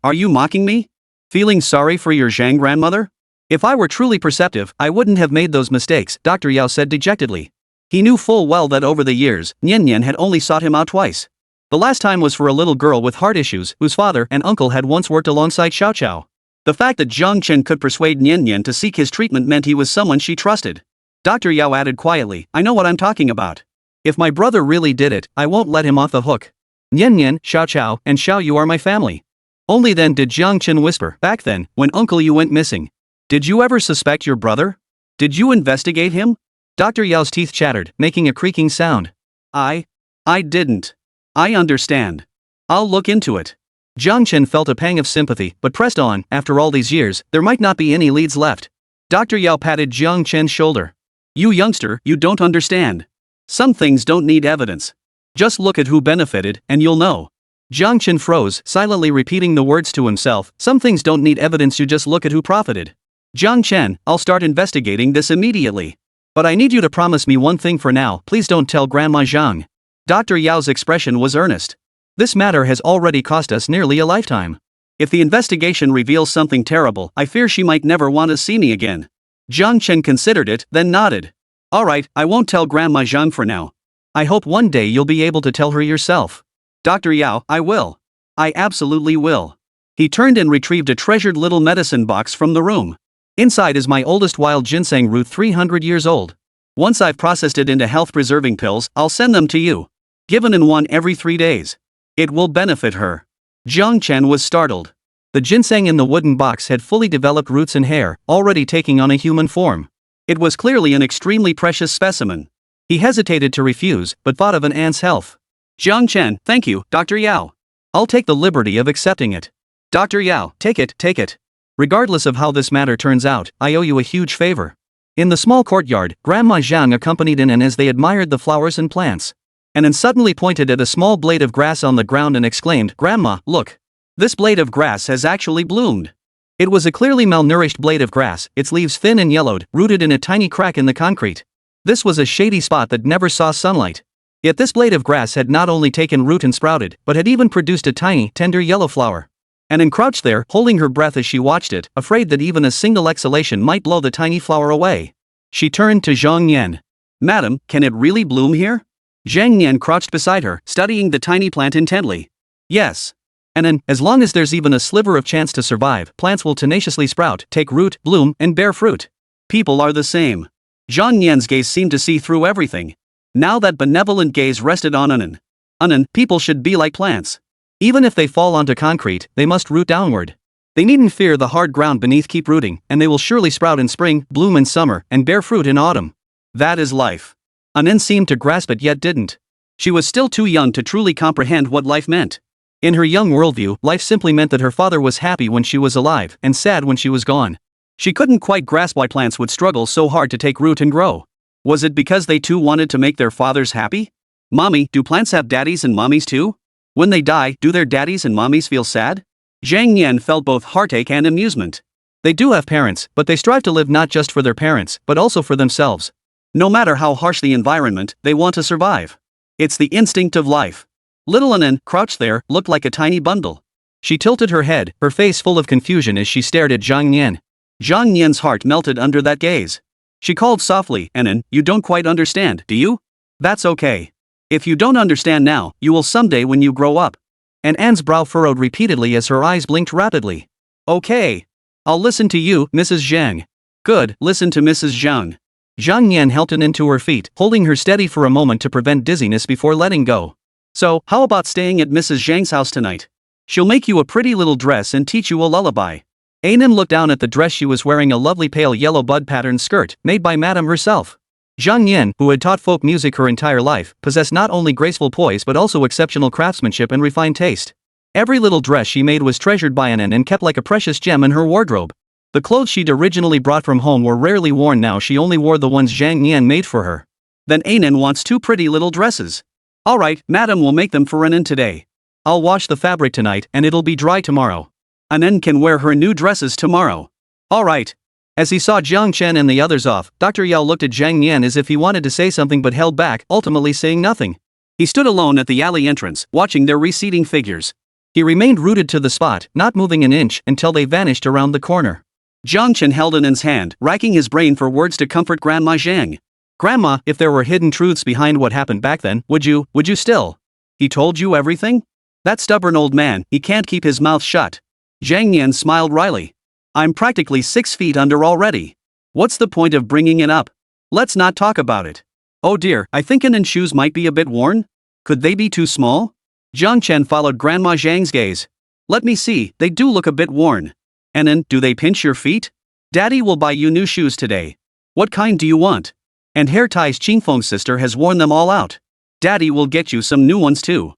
Are you mocking me? Feeling sorry for your Zhang grandmother? If I were truly perceptive, I wouldn't have made those mistakes, Dr. Yao said dejectedly. He knew full well that over the years, Nian Nian had only sought him out twice. The last time was for a little girl with heart issues, whose father and uncle had once worked alongside Xiao Xiao. The fact that Jiang Chen could persuade Nian Nian to seek his treatment meant he was someone she trusted. Dr. Yao added quietly, I know what I'm talking about. If my brother really did it, I won't let him off the hook. Nian Nian, Xiao Xiao, and Xiao Yu are my family. Only then did Jiang Chen whisper, back then, when Uncle Yu went missing. Did you ever suspect your brother? Did you investigate him? Dr. Yao's teeth chattered, making a creaking sound. I didn't. I understand. I'll look into it. Jiang Chen felt a pang of sympathy, but pressed on. After all these years, there might not be any leads left. Dr. Yao patted Jiang Chen's shoulder. You youngster, you don't understand. Some things don't need evidence. Just look at who benefited, and you'll know. Jiang Chen froze, silently repeating the words to himself. Some things don't need evidence, you just look at who profited. Jiang Chen, I'll start investigating this immediately. But I need you to promise me one thing for now, please don't tell Grandma Zhang. Dr. Yao's expression was earnest. This matter has already cost us nearly a lifetime. If the investigation reveals something terrible, I fear she might never want to see me again. Jiang Chen considered it, then nodded. Alright, I won't tell Grandma Zhang for now. I hope one day you'll be able to tell her yourself. Dr. Yao, I will. I absolutely will. He turned and retrieved a treasured little medicine box from the room. Inside is my oldest wild ginseng root, 300 years old. Once I've processed it into health-preserving pills, I'll send them to you. Given in one every 3 days. It will benefit her. Jiang Chen was startled. The ginseng in the wooden box had fully developed roots and hair, already taking on a human form. It was clearly an extremely precious specimen. He hesitated to refuse, but thought of an aunt's health. Jiang Chen, thank you, Dr. Yao. I'll take the liberty of accepting it. Dr. Yao, take it. Regardless of how this matter turns out, I owe you a huge favor. In the small courtyard, Grandma Zhang accompanied Anan as they admired the flowers and plants. Anan suddenly pointed at a small blade of grass on the ground and exclaimed, Grandma, look. This blade of grass has actually bloomed. It was a clearly malnourished blade of grass, its leaves thin and yellowed, rooted in a tiny crack in the concrete. This was a shady spot that never saw sunlight. Yet this blade of grass had not only taken root and sprouted, but had even produced a tiny, tender yellow flower. Anan crouched there, holding her breath as she watched it, afraid that even a single exhalation might blow the tiny flower away. She turned to Zhang Nian. Madam, can it really bloom here? Zhang Nian crouched beside her, studying the tiny plant intently. Yes. Anan, as long as there's even a sliver of chance to survive, plants will tenaciously sprout, take root, bloom, and bear fruit. People are the same. Zhang Nian's gaze seemed to see through everything. Now that benevolent gaze rested on Anan. Anan, people should be like plants. Even if they fall onto concrete, they must root downward. They needn't fear the hard ground beneath, keep rooting, and they will surely sprout in spring, bloom in summer, and bear fruit in autumn. That is life. Anin seemed to grasp it yet didn't. She was still too young to truly comprehend what life meant. In her young worldview, life simply meant that her father was happy when she was alive and sad when she was gone. She couldn't quite grasp why plants would struggle so hard to take root and grow. Was it because they too wanted to make their fathers happy? Mommy, do plants have daddies and mommies too? When they die, do their daddies and mommies feel sad? Zhang Yan felt both heartache and amusement. They do have parents, but they strive to live not just for their parents, but also for themselves. No matter how harsh the environment, they want to survive. It's the instinct of life. Little Anin, crouched there, looked like a tiny bundle. She tilted her head, her face full of confusion as she stared at Zhang Yan. Zhang Yan's heart melted under that gaze. She called softly, Anin, you don't quite understand, do you? That's okay. If you don't understand now, you will someday when you grow up. And Anne's brow furrowed repeatedly as her eyes blinked rapidly. Okay. I'll listen to you, Mrs. Zhang. Good, listen to Mrs. Zhang. Zhang Yan helped Anin to her feet, holding her steady for a moment to prevent dizziness before letting go. So, how about staying at Mrs. Zhang's house tonight? She'll make you a pretty little dress and teach you a lullaby. Anin looked down at the dress she was wearing, a lovely pale yellow bud-patterned skirt, made by Madame herself. Zhang Yan, who had taught folk music her entire life, possessed not only graceful poise but also exceptional craftsmanship and refined taste. Every little dress she made was treasured by Anin and kept like a precious gem in her wardrobe. The clothes she'd originally brought from home were rarely worn now. She only wore the ones Zhang Yan made for her. Then Anin wants 2 pretty little dresses. Alright, Madame will make them for Anin today. I'll wash the fabric tonight and it'll be dry tomorrow. Anin can wear her new dresses tomorrow. Alright. As he saw Jiang Chen and the others off, Dr. Yao looked at Zhang Yan as if he wanted to say something but held back, ultimately saying nothing. He stood alone at the alley entrance, watching their receding figures. He remained rooted to the spot, not moving an inch, until they vanished around the corner. Jiang Chen held Anin's hand, racking his brain for words to comfort Grandma Zhang. Grandma, if there were hidden truths behind what happened back then, would you still? He told you everything? That stubborn old man, he can't keep his mouth shut. Zhang Yan smiled wryly. I'm practically 6 feet under already. What's the point of bringing it up? Let's not talk about it. Oh dear, I think Anin's shoes might be a bit worn? Could they be too small? Jiang Chen followed Grandma Zhang's gaze. Let me see, they do look a bit worn. Anin, do they pinch your feet? Daddy will buy you new shoes today. What kind do you want? And hair ties, Qingfeng's sister has worn them all out. Daddy will get you some new ones too.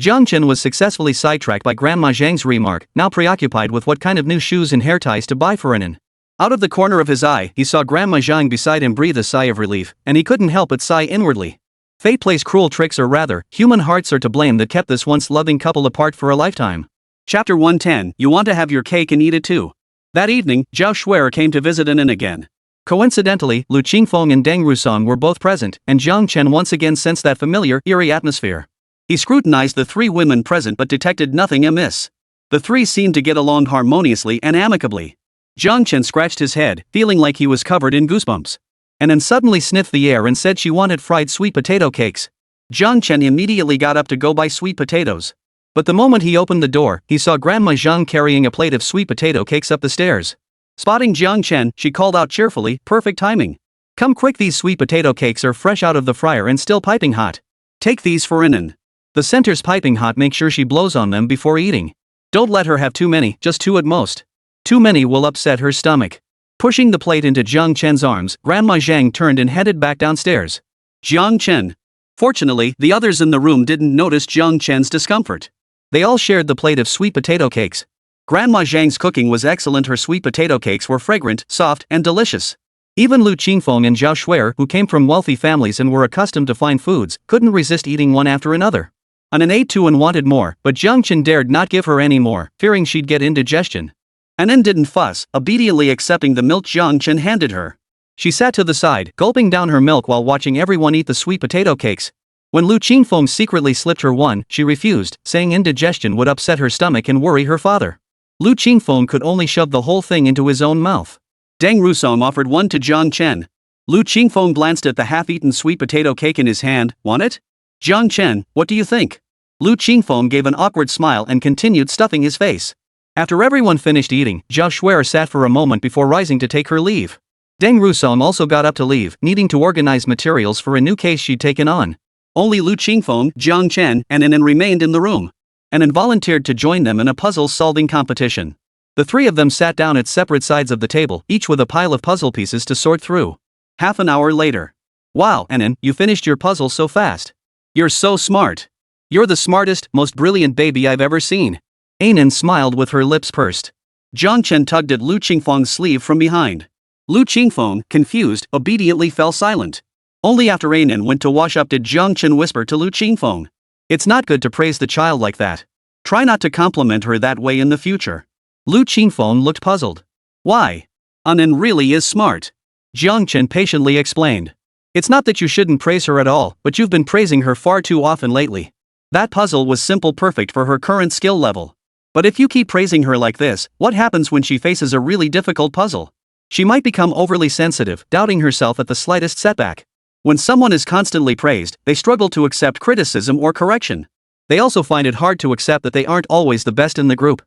Jiang Chen was successfully sidetracked by Grandma Zhang's remark, now preoccupied with what kind of new shoes and hair ties to buy for Anin. Out of the corner of his eye, he saw Grandma Zhang beside him breathe a sigh of relief, and he couldn't help but sigh inwardly. Fate plays cruel tricks, or rather, human hearts are to blame, that kept this once loving couple apart for a lifetime. Chapter 110, You Want to Have Your Cake and Eat It Too. That evening, Zhao Shuer came to visit Anin again. Coincidentally, Lu Qingfeng and Deng Rusong were both present, and Jiang Chen once again sensed that familiar, eerie atmosphere. He scrutinized the 3 women present but detected nothing amiss. The 3 seemed to get along harmoniously and amicably. Jiang Chen scratched his head, feeling like he was covered in goosebumps. And then suddenly sniffed the air and said she wanted fried sweet potato cakes. Jiang Chen immediately got up to go buy sweet potatoes. But the moment he opened the door, he saw Grandma Zhang carrying a plate of sweet potato cakes up the stairs. Spotting Jiang Chen, she called out cheerfully, perfect timing. Come quick, these sweet potato cakes are fresh out of the fryer and still piping hot. Take these for Anin. The center's piping hot, make sure she blows on them before eating. Don't let her have too many, just 2 at most. Too many will upset her stomach. Pushing the plate into Jiang Chen's arms, Grandma Zhang turned and headed back downstairs. Jiang Chen. Fortunately, the others in the room didn't notice Jiang Chen's discomfort. They all shared the plate of sweet potato cakes. Grandma Zhang's cooking was excellent. Her sweet potato cakes were fragrant, soft, and delicious. Even Lu Qingfeng and Zhao Shuer, who came from wealthy families and were accustomed to fine foods, couldn't resist eating one after another. Anin ate 2 and wanted more, but Jiang Chen dared not give her any more, fearing she'd get indigestion. Anin didn't fuss, obediently accepting the milk Jiang Chen handed her. She sat to the side, gulping down her milk while watching everyone eat the sweet potato cakes. When Lu Qingfeng secretly slipped her one, she refused, saying indigestion would upset her stomach and worry her father. Lu Qingfeng could only shove the whole thing into his own mouth. Deng Rusong offered one to Jiang Chen. Lu Qingfeng glanced at the half-eaten sweet potato cake in his hand. Want it? Jiang Chen, what do you think? Lu Qingfeng gave an awkward smile and continued stuffing his face. After everyone finished eating, Zhao Shuer sat for a moment before rising to take her leave. Deng Rusong also got up to leave, needing to organize materials for a new case she'd taken on. Only Lu Qingfeng, Jiang Chen, and Anin remained in the room. Anin volunteered to join them in a puzzle-solving competition. The 3 of them sat down at separate sides of the table, each with a pile of puzzle pieces to sort through. Half an hour later. Wow, Anan, you finished your puzzle so fast. You're so smart. You're the smartest, most brilliant baby I've ever seen. Anan smiled with her lips pursed. Jiang Chen tugged at Lu Qingfeng's sleeve from behind. Lu Qingfeng, confused, obediently fell silent. Only after Anan went to wash up did Jiang Chen whisper to Lu Qingfeng. It's not good to praise the child like that. Try not to compliment her that way in the future. Lu Qingfeng looked puzzled. Why? Anan really is smart. Jiang Chen patiently explained. It's not that you shouldn't praise her at all, but you've been praising her far too often lately. That puzzle was simple perfect for her current skill level. But if you keep praising her like this, what happens when she faces a really difficult puzzle? She might become overly sensitive, doubting herself at the slightest setback. When someone is constantly praised, they struggle to accept criticism or correction. They also find it hard to accept that they aren't always the best in the group.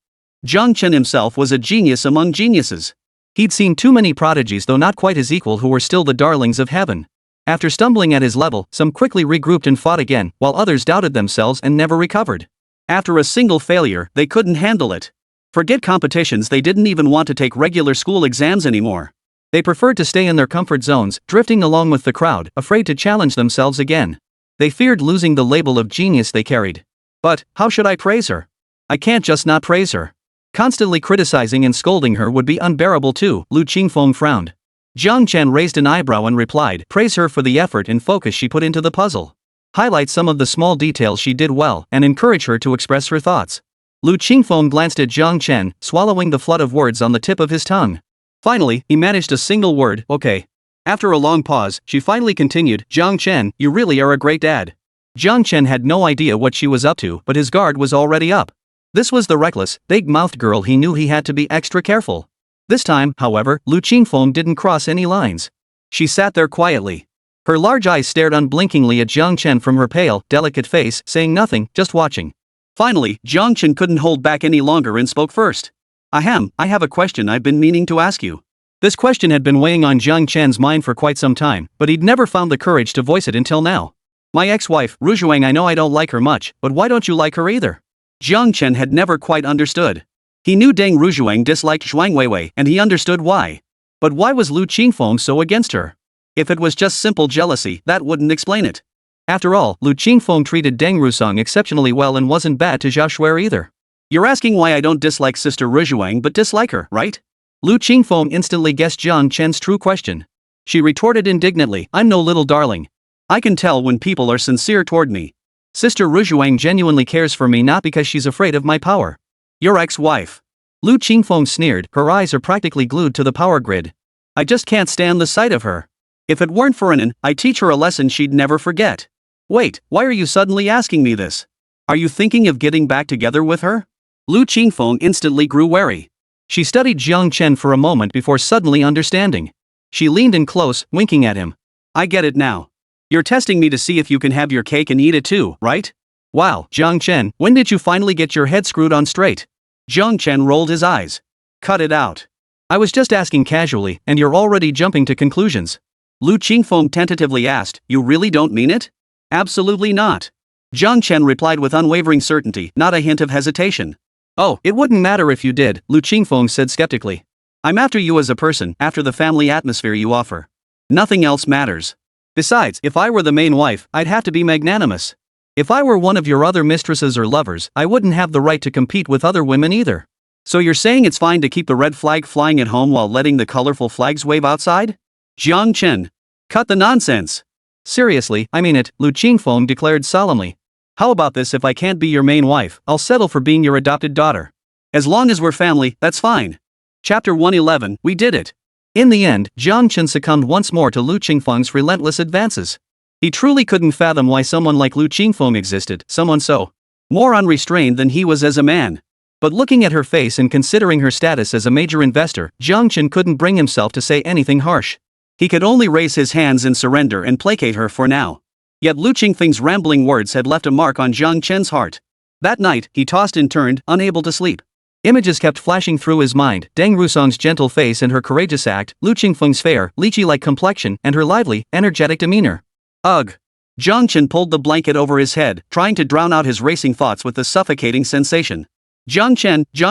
Jiang Chen himself was a genius among geniuses. He'd seen too many prodigies, though not quite his equal, who were still the darlings of heaven. After stumbling at his level, some quickly regrouped and fought again, while others doubted themselves and never recovered. After a single failure, they couldn't handle it. Forget competitions, they didn't even want to take regular school exams anymore. They preferred to stay in their comfort zones, drifting along with the crowd, afraid to challenge themselves again. They feared losing the label of genius they carried. But, how should I praise her? I can't just not praise her. Constantly criticizing and scolding her would be unbearable too, Lu Qingfeng frowned. Jiang Chen raised an eyebrow and replied, praise her for the effort and focus she put into the puzzle. Highlight some of the small details she did well and encourage her to express her thoughts. Lu Qingfeng glanced at Jiang Chen, swallowing the flood of words on the tip of his tongue. Finally, he managed a single word, okay. After a long pause, she finally continued, Jiang Chen, you really are a great dad. Jiang Chen had no idea what she was up to, but his guard was already up. This was the reckless, big-mouthed girl he knew he had to be extra careful. This time, however, Lu Qingfeng didn't cross any lines. She sat there quietly. Her large eyes stared unblinkingly at Jiang Chen from her pale, delicate face, saying nothing, just watching. Finally, Jiang Chen couldn't hold back any longer and spoke first. Ahem, I have a question I've been meaning to ask you. This question had been weighing on Jiang Chen's mind for quite some time, but he'd never found the courage to voice it until now. My ex-wife, Rujuang, I know I don't like her much, but why don't you like her either? Jiang Chen had never quite understood. He knew Deng Rujuang disliked Zhuang Weiwei, and he understood why. But why was Lu Qingfeng so against her? If it was just simple jealousy, that wouldn't explain it. After all, Lu Qingfeng treated Deng Rusong exceptionally well and wasn't bad to Zhao Shuer either. You're asking why I don't dislike Sister Rujuang but dislike her, right? Lu Qingfeng instantly guessed Jiang Chen's true question. She retorted indignantly, I'm no little darling. I can tell when people are sincere toward me. Sister Rujuang genuinely cares for me, not because she's afraid of my power. Your ex-wife. Lu Qingfeng sneered, her eyes are practically glued to the power grid. I just can't stand the sight of her. If it weren't for Anan, I'd teach her a lesson she'd never forget. Wait, why are you suddenly asking me this? Are you thinking of getting back together with her? Lu Qingfeng instantly grew wary. She studied Jiang Chen for a moment before suddenly understanding. She leaned in close, winking at him. I get it now. You're testing me to see if you can have your cake and eat it too, right? Wow, Jiang Chen, when did you finally get your head screwed on straight? Jiang Chen rolled his eyes. Cut it out. I was just asking casually, and you're already jumping to conclusions. Lu Qingfeng tentatively asked, you really don't mean it? Absolutely not. Jiang Chen replied with unwavering certainty, not a hint of hesitation. Oh, it wouldn't matter if you did, Lu Qingfeng said skeptically. I'm after you as a person, after the family atmosphere you offer. Nothing else matters. Besides, if I were the main wife, I'd have to be magnanimous. If I were one of your other mistresses or lovers, I wouldn't have the right to compete with other women either. So you're saying it's fine to keep the red flag flying at home while letting the colorful flags wave outside? Jiang Chen. Cut the nonsense. Seriously, I mean it, Lu Qingfeng declared solemnly. How about this? If I can't be your main wife, I'll settle for being your adopted daughter. As long as we're family, that's fine. Chapter 111, we did it. In the end, Jiang Chen succumbed once more to Lu Qingfeng's relentless advances. He truly couldn't fathom why someone like Lu Qingfeng existed, someone so more unrestrained than he was as a man. But looking at her face and considering her status as a major investor, Jiang Chen couldn't bring himself to say anything harsh. He could only raise his hands in surrender and placate her for now. Yet Lu Qingfeng's rambling words had left a mark on Jiang Chen's heart. That night, he tossed and turned, unable to sleep. Images kept flashing through his mind, Deng Rusong's gentle face and her courageous act, Lu Qingfeng's fair, lychee-like complexion, and her lively, energetic demeanor. Ugh. Jiang Chen pulled the blanket over his head, trying to drown out his racing thoughts with the suffocating sensation. Jiang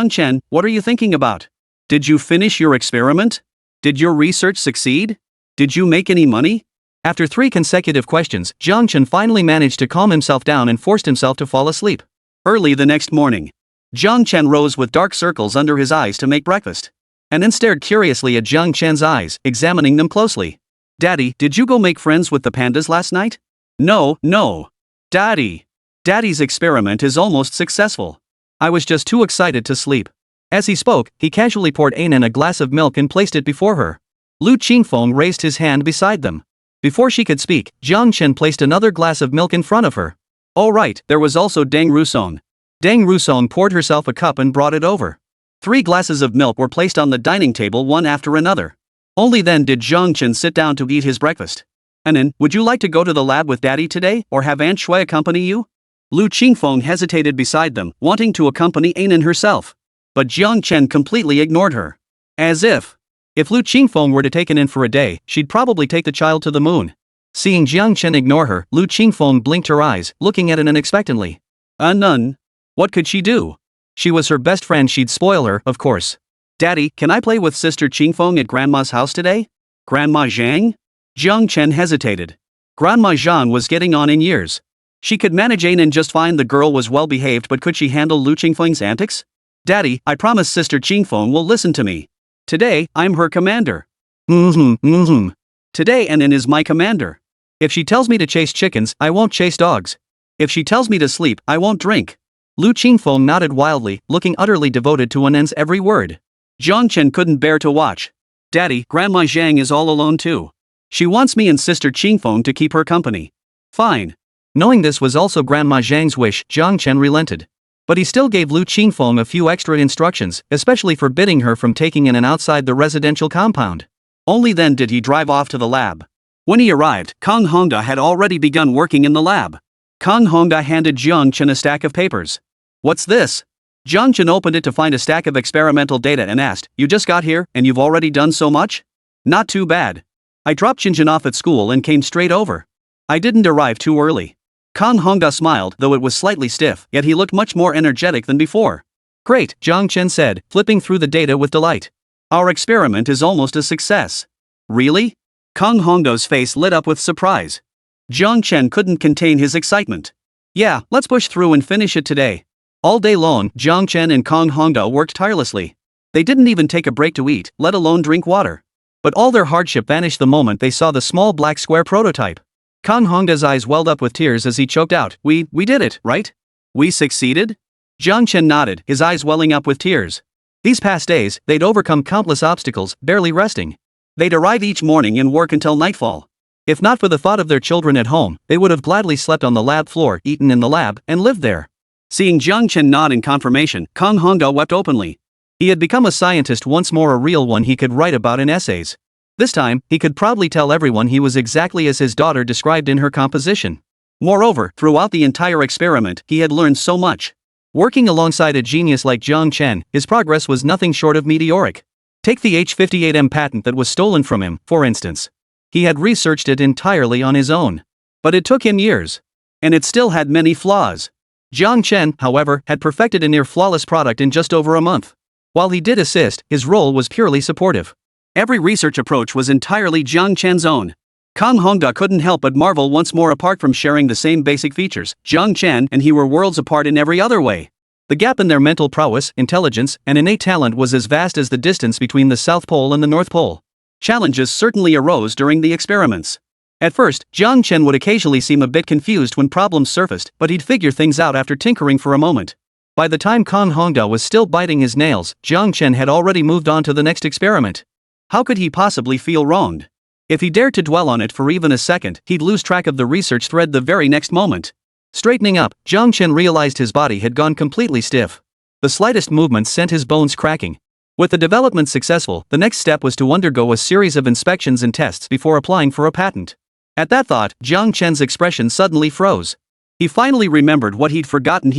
Chen, what are you thinking about? Did you finish your experiment? Did your research succeed? Did you make any money? After 3 consecutive questions, Jiang Chen finally managed to calm himself down and forced himself to fall asleep. Early the next morning, Jiang Chen rose with dark circles under his eyes to make breakfast. And then stared curiously at Jiang Chen's eyes, examining them closely. "Daddy, did you go make friends with the pandas last night?" "No, no. Daddy. Daddy's experiment is almost successful. I was just too excited to sleep." As he spoke, he casually poured Anan a glass of milk and placed it before her. Lu Qingfeng raised his hand beside them. Before she could speak, Jiang Chen placed another glass of milk in front of her. Oh right, there was also Deng Rusong. Deng Rusong poured herself a cup and brought it over. 3 glasses of milk were placed on the dining table one after another. Only then did Jiang Chen sit down to eat his breakfast. "Anan, would you like to go to the lab with Daddy today, or have Aunt Shui accompany you?" Lu Qingfeng hesitated beside them, wanting to accompany Anan herself. But Jiang Chen completely ignored her. As if Lu Qingfeng were to take Anan for a day, she'd probably take the child to the moon. Seeing Jiang Chen ignore her, Lu Qingfeng blinked her eyes, looking at Anan expectantly. Anan? What could she do? She was her best friend, she'd spoil her, of course. "Daddy, can I play with Sister Qingfeng at Grandma's house today?" "Grandma Zhang?" Jiang Chen hesitated. Grandma Zhang was getting on in years. She could manage Anan just fine, the girl was well behaved, but could she handle Lu Qingfeng's antics? "Daddy, I promise Sister Qingfeng will listen to me. Today, I'm her commander." "Today Anan is my commander. If she tells me to chase chickens, I won't chase dogs. If she tells me to sleep, I won't drink." Lu Qingfeng nodded wildly, looking utterly devoted to Anan's every word. Jiang Chen couldn't bear to watch. "Daddy, Grandma Zhang is all alone too. She wants me and Sister Qingfeng to keep her company." "Fine." Knowing this was also Grandma Zhang's wish, Jiang Chen relented. But he still gave Lu Qingfeng a few extra instructions, especially forbidding her from taking Anan outside the residential compound. Only then did he drive off to the lab. When he arrived, Kang Hongda had already begun working in the lab. Kang Hongda handed Jiang Chen a stack of papers. "What's this?" Jiang Chen opened it to find a stack of experimental data and asked, "You just got here, and you've already done so much?" "Not too bad. I dropped Jinjin off at school and came straight over. I didn't arrive too early." Kang Hongda smiled, though it was slightly stiff, yet he looked much more energetic than before. "Great," Jiang Chen said, flipping through the data with delight. "Our experiment is almost a success." "Really?" Kang Hongda's face lit up with surprise. Jiang Chen couldn't contain his excitement. "Yeah, let's push through and finish it today." All day long, Jiang Chen and Kang Hongda worked tirelessly. They didn't even take a break to eat, let alone drink water. But all their hardship vanished the moment they saw the small black square prototype. Kang Hongda's eyes welled up with tears as he choked out, We did it, right? We succeeded?" Jiang Chen nodded, his eyes welling up with tears. These past days, they'd overcome countless obstacles, barely resting. They'd arrive each morning and work until nightfall. If not for the thought of their children at home, they would have gladly slept on the lab floor, eaten in the lab, and lived there. Seeing Jiang Chen nod in confirmation, Kang Hongda wept openly. He had become a scientist once more, a real one he could write about in essays. This time, he could proudly tell everyone he was exactly as his daughter described in her composition. Moreover, throughout the entire experiment, he had learned so much. Working alongside a genius like Jiang Chen, his progress was nothing short of meteoric. Take the H58M patent that was stolen from him, for instance. He had researched it entirely on his own. But it took him years. And it still had many flaws. Jiang Chen, however, had perfected a near-flawless product in just over a month. While he did assist, his role was purely supportive. Every research approach was entirely Jiang Chen's own. Kang Hongda couldn't help but marvel once more. Apart from sharing the same basic features, Jiang Chen and he were worlds apart in every other way. The gap in their mental prowess, intelligence, and innate talent was as vast as the distance between the South Pole and the North Pole. Challenges certainly arose during the experiments. At first, Jiang Chen would occasionally seem a bit confused when problems surfaced, but he'd figure things out after tinkering for a moment. By the time Kang Hongda was still biting his nails, Jiang Chen had already moved on to the next experiment. How could he possibly feel wronged? If he dared to dwell on it for even a second, he'd lose track of the research thread the very next moment. Straightening up, Jiang Chen realized his body had gone completely stiff. The slightest movement sent his bones cracking. With the development successful, the next step was to undergo a series of inspections and tests before applying for a patent. At that thought, Jiang Chen's expression suddenly froze. He finally remembered what he'd forgotten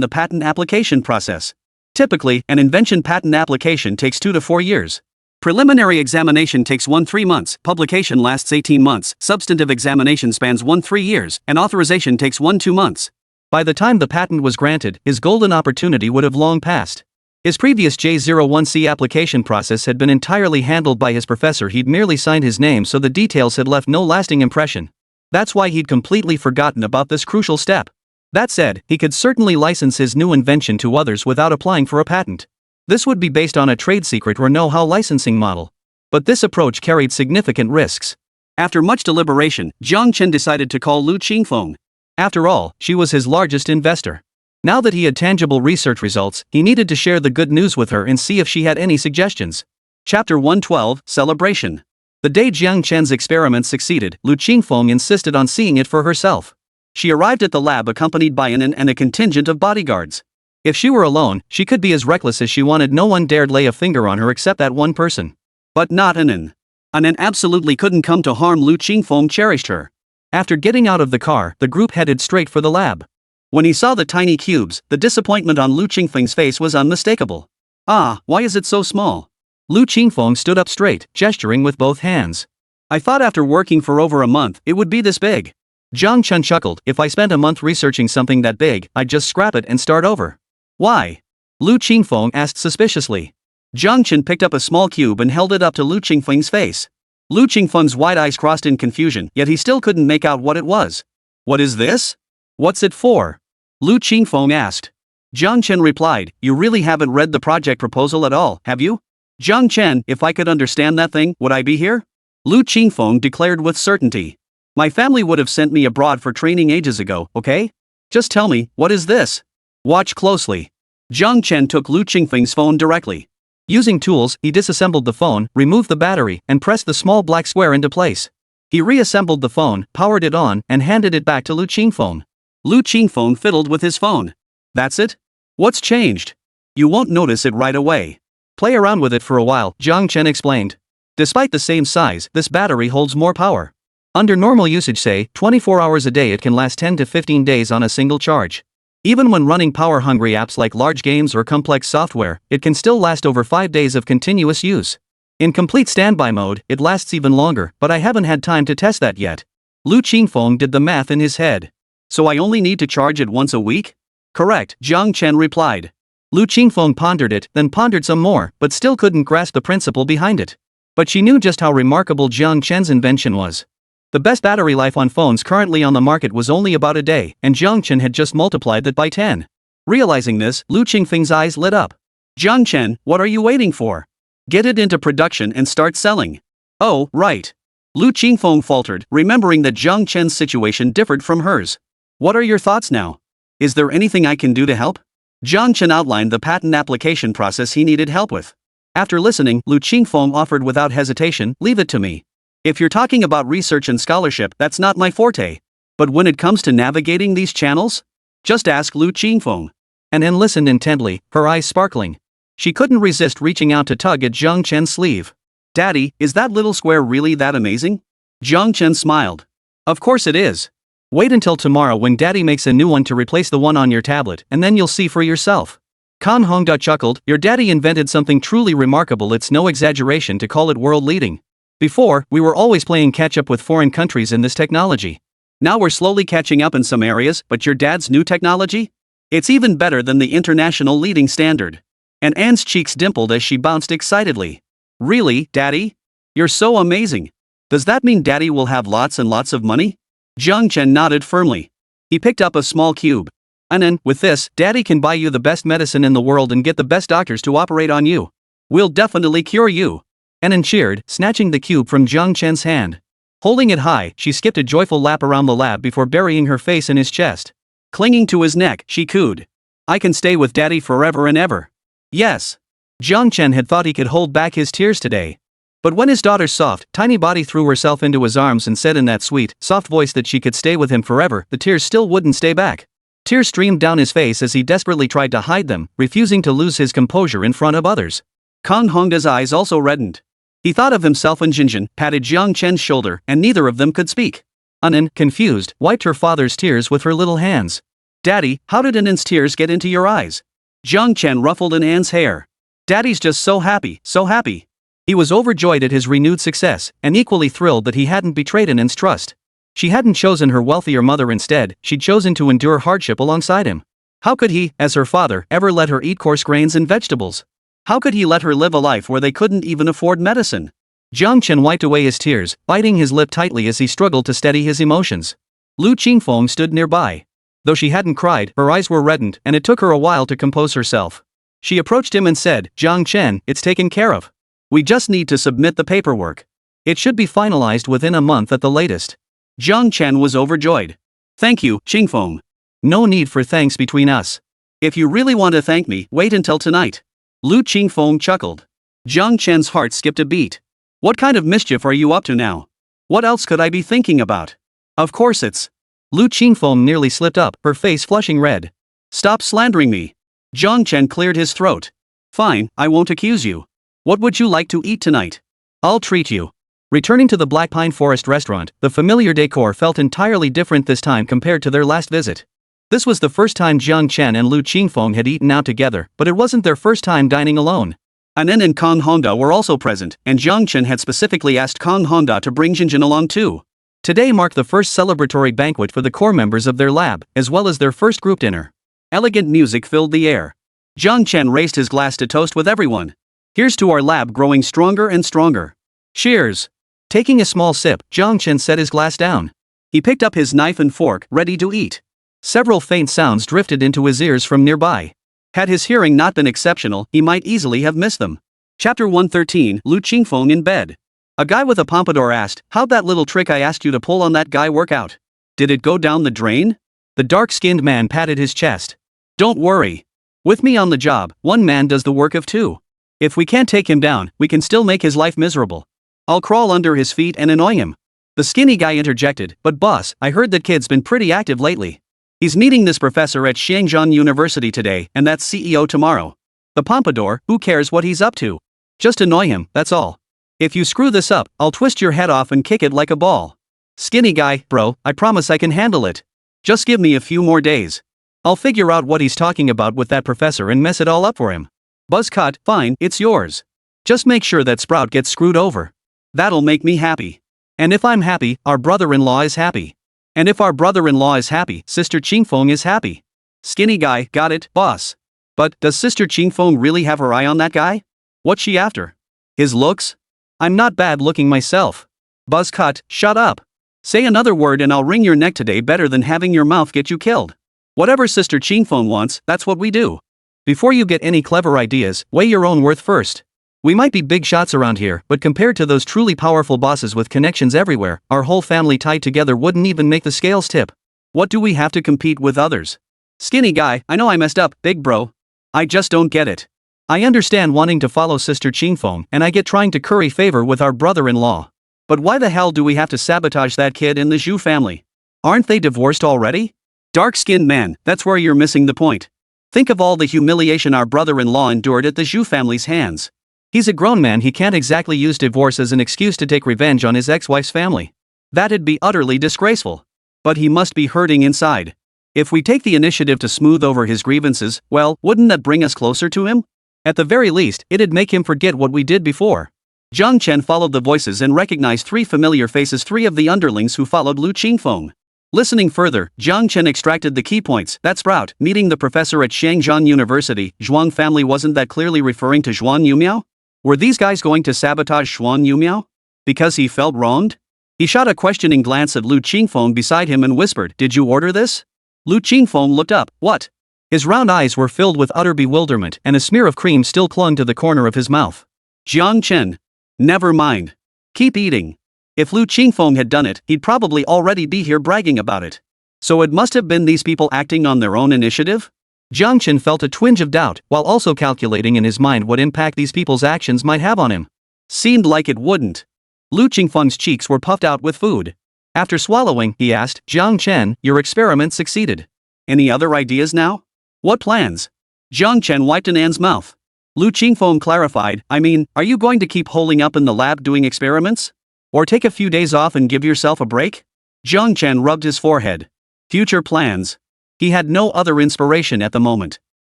the patent application process. Typically, an invention patent application takes 2 to 4 years. Preliminary examination takes 1-3 months, publication lasts 18 months, substantive examination spans 1-3 years, and authorization takes 1-2 months. By the time the patent was granted, his golden opportunity would have long passed. His previous J01C application process had been entirely handled by his professor. He'd merely signed his name, so the details had left no lasting impression. That's why he'd completely forgotten about this crucial step. That said, he could certainly license his new invention to others without applying for a patent. This would be based on a trade secret or know-how licensing model. But this approach carried significant risks. After much deliberation, Jiang Chen decided to call Lu Qingfeng. After all, she was his largest investor. Now that he had tangible research results, he needed to share the good news with her and see if she had any suggestions. Chapter 112, Celebration. The day Jiang Chen's experiment succeeded, Lu Qingfeng insisted on seeing it for herself. She arrived at the lab accompanied by Anan and a contingent of bodyguards. If she were alone, she could be as reckless as she wanted. No one dared lay a finger on her except that one person. But not Anan. Anan absolutely couldn't come to harm. Lu Qingfeng cherished her. After getting out of the car, the group headed straight for the lab. When he saw the tiny cubes, the disappointment on Lu Qingfeng's face was unmistakable. Ah, why is it so small? Lu Qingfeng stood up straight, gesturing with both hands. I thought after working for over a month, it would be this big. Jiang Chen chuckled. If I spent a month researching something that big, I'd just scrap it and start over. Why? Lu Qingfeng asked suspiciously. Jiang Chen picked up a small cube and held it up to Lu Qingfeng's face. Lu Qingfeng's wide eyes crossed in confusion, yet he still couldn't make out what it was. What is this? What's it for? Lu Qingfeng asked. Jiang Chen replied, you really haven't read the project proposal at all, have you? Jiang Chen, if I could understand that thing, would I be here? Lu Qingfeng declared with certainty. My family would have sent me abroad for training ages ago, okay? Just tell me, what is this? Watch closely. Jiang Chen took Lu Qingfeng's phone directly. Using tools, he disassembled the phone, removed the battery, and pressed the small black square into place. He reassembled the phone, powered it on, and handed it back to Lu Qingfeng. Lu Qingfeng fiddled with his phone. That's it? What's changed? You won't notice it right away. Play around with it for a while, Jiang Chen explained. Despite the same size, this battery holds more power. Under normal usage, say, 24 hours a day, it can last 10 to 15 days on a single charge. Even when running power-hungry apps like large games or complex software, it can still last over 5 days of continuous use. In complete standby mode, it lasts even longer, but I haven't had time to test that yet. Lu Qingfeng did the math in his head. So I only need to charge it once a week? Correct, Jiang Chen replied. Lu Qingfeng pondered it, then pondered some more, but still couldn't grasp the principle behind it. But she knew just how remarkable Jiang Chen's invention was. The best battery life on phones currently on the market was only about a day, and Jiang Chen had just multiplied that by 10. Realizing this, Lu Qingfeng's eyes lit up. Jiang Chen, what are you waiting for? Get it into production and start selling. Oh, right. Lu Qingfeng faltered, remembering that Jiang Chen's situation differed from hers. What are your thoughts now? Is there anything I can do to help? Jiang Chen outlined the patent application process he needed help with. After listening, Lu Qingfeng offered without hesitation, leave it to me. If you're talking about research and scholarship, that's not my forte. But when it comes to navigating these channels? Just ask Lu Qingfeng. Anan listened intently, her eyes sparkling. She couldn't resist reaching out to tug at Jiang Chen's sleeve. Daddy, is that little square really that amazing? Jiang Chen smiled. Of course it is. Wait until tomorrow when Daddy makes a new one to replace the one on your tablet, and then you'll see for yourself. Kan Hongda chuckled, your daddy invented something truly remarkable. It's no exaggeration to call it world-leading. Before, we were always playing catch-up with foreign countries in this technology. Now we're slowly catching up in some areas, but your dad's new technology? It's even better than the international leading standard. And Anne's cheeks dimpled as she bounced excitedly. Really, Daddy? You're so amazing. Does that mean Daddy will have lots and lots of money? Jiang Chen nodded firmly. He picked up a small cube. Anan, with this, Daddy can buy you the best medicine in the world and get the best doctors to operate on you. We'll definitely cure you. Anan cheered, snatching the cube from Jiang Chen's hand. Holding it high, she skipped a joyful lap around the lab before burying her face in his chest. Clinging to his neck, she cooed. I can stay with Daddy forever and ever. Yes. Jiang Chen had thought he could hold back his tears today. But when his daughter's soft, tiny body threw herself into his arms and said in that sweet, soft voice that she could stay with him forever, the tears still wouldn't stay back. Tears streamed down his face as he desperately tried to hide them, refusing to lose his composure in front of others. Kang Hongda's eyes also reddened. He thought of himself and Jinjin, patted Jiang Chen's shoulder, and neither of them could speak. Anan, confused, wiped her father's tears with her little hands. Daddy, how did Anan's tears get into your eyes? Jiang Chen ruffled Anan's hair. Daddy's just so happy, so happy. He was overjoyed at his renewed success, and equally thrilled that he hadn't betrayed Anan's trust. She hadn't chosen her wealthier mother instead, she'd chosen to endure hardship alongside him. How could he, as her father, ever let her eat coarse grains and vegetables? How could he let her live a life where they couldn't even afford medicine? Jiang Chen wiped away his tears, biting his lip tightly as he struggled to steady his emotions. Lu Qingfeng stood nearby. Though she hadn't cried, her eyes were reddened, and it took her a while to compose herself. She approached him and said, "Jiang Chen, it's taken care of. We just need to submit the paperwork. It should be finalized within a month at the latest." Jiang Chen was overjoyed. "Thank you, Qingfeng. No need for thanks between us. If you really want to thank me, wait until tonight." Lu Qingfeng chuckled. Jiang Chen's heart skipped a beat. What kind of mischief are you up to now? What else could I be thinking about? Of course it's. Lu Qingfeng nearly slipped up, her face flushing red. Stop slandering me. Jiang Chen cleared his throat. Fine, I won't accuse you. What would you like to eat tonight? I'll treat you. Returning to the Black Pine Forest restaurant, the familiar decor felt entirely different this time compared to their last visit. This was the first time Jiang Chen and Lu Qingfeng had eaten out together, but it wasn't their first time dining alone. Anen and Kong Honda were also present, and Jiang Chen had specifically asked Kong Honda to bring Jinjin along too. Today marked the first celebratory banquet for the core members of their lab, as well as their first group dinner. Elegant music filled the air. Jiang Chen raised his glass to toast with everyone. Here's to our lab growing stronger and stronger. Cheers. Taking a small sip, Jiang Chen set his glass down. He picked up his knife and fork, ready to eat. Several faint sounds drifted into his ears from nearby. Had his hearing not been exceptional, he might easily have missed them. Chapter 113, Lu Qingfeng in bed. A guy with a pompadour asked, "How'd that little trick I asked you to pull on that guy work out? Did it go down the drain?" The dark-skinned man patted his chest. "Don't worry. With me on the job, one man does the work of two. If we can't take him down, we can still make his life miserable. I'll crawl under his feet and annoy him." The skinny guy interjected, "But boss, I heard that kid's been pretty active lately. He's meeting this professor at Shangjiang University today, and that CEO tomorrow. The pompadour, who cares what he's up to? Just annoy him, that's all. If you screw this up, I'll twist your head off and kick it like a ball." Skinny guy, bro, I promise I can handle it. Just give me a few more days. I'll figure out what he's talking about with that professor and mess it all up for him. Buzzcut, fine, it's yours. Just make sure that Sprout gets screwed over. That'll make me happy. And if I'm happy, our brother-in-law is happy. And if our brother-in-law is happy, Sister Qingfeng is happy. Skinny guy, got it, boss. But, does Sister Qingfeng really have her eye on that guy? What's she after? His looks? I'm not bad looking myself. Buzzcut, shut up. Say another word and I'll wring your neck today better than having your mouth get you killed. Whatever Sister Qingfeng wants, that's what we do. Before you get any clever ideas, weigh your own worth first. We might be big shots around here, but compared to those truly powerful bosses with connections everywhere, our whole family tied together wouldn't even make the scales tip. What do we have to compete with others? Skinny guy, I know I messed up, big bro. I just don't get it. I understand wanting to follow Sister Qingfeng, and I get trying to curry favor with our brother-in-law. But why the hell do we have to sabotage that kid in the Zhu family? Aren't they divorced already? Dark-skinned man, that's where you're missing the point. Think of all the humiliation our brother-in-law endured at the Zhu family's hands. He's a grown man, he can't exactly use divorce as an excuse to take revenge on his ex-wife's family. That'd be utterly disgraceful. But he must be hurting inside. If we take the initiative to smooth over his grievances, well, wouldn't that bring us closer to him? At the very least, it'd make him forget what we did before. Jiang Chen followed the voices and recognized three familiar faces, three of the underlings who followed Lu Qingfeng. Listening further, Jiang Chen extracted the key points. That Sprout, meeting the professor at Shangjiang University, Zhuang family, wasn't that clearly referring to Zhuang Yumiao? Were these guys going to sabotage Zhuang Yumiao? Because he felt wronged? He shot a questioning glance at Lu Qingfeng beside him and whispered, "Did you order this?" Lu Qingfeng looked up. What? His round eyes were filled with utter bewilderment, and a smear of cream still clung to the corner of his mouth. Jiang Chen. Never mind. Keep eating. If Lu Qingfeng had done it, he'd probably already be here bragging about it. So it must have been these people acting on their own initiative? Jiang Chen felt a twinge of doubt, while also calculating in his mind what impact these people's actions might have on him. Seemed like it wouldn't. Lu Qingfeng's cheeks were puffed out with food. After swallowing, he asked, "Jiang Chen, your experiment succeeded. Any other ideas now? What plans?" Jiang Chen wiped Anan's mouth. Lu Qingfeng clarified, "I mean, are you going to keep holing up in the lab doing experiments? Or take a few days off and give yourself a break?" Jiang Chen rubbed his forehead. Future plans. He had no other inspiration at the moment.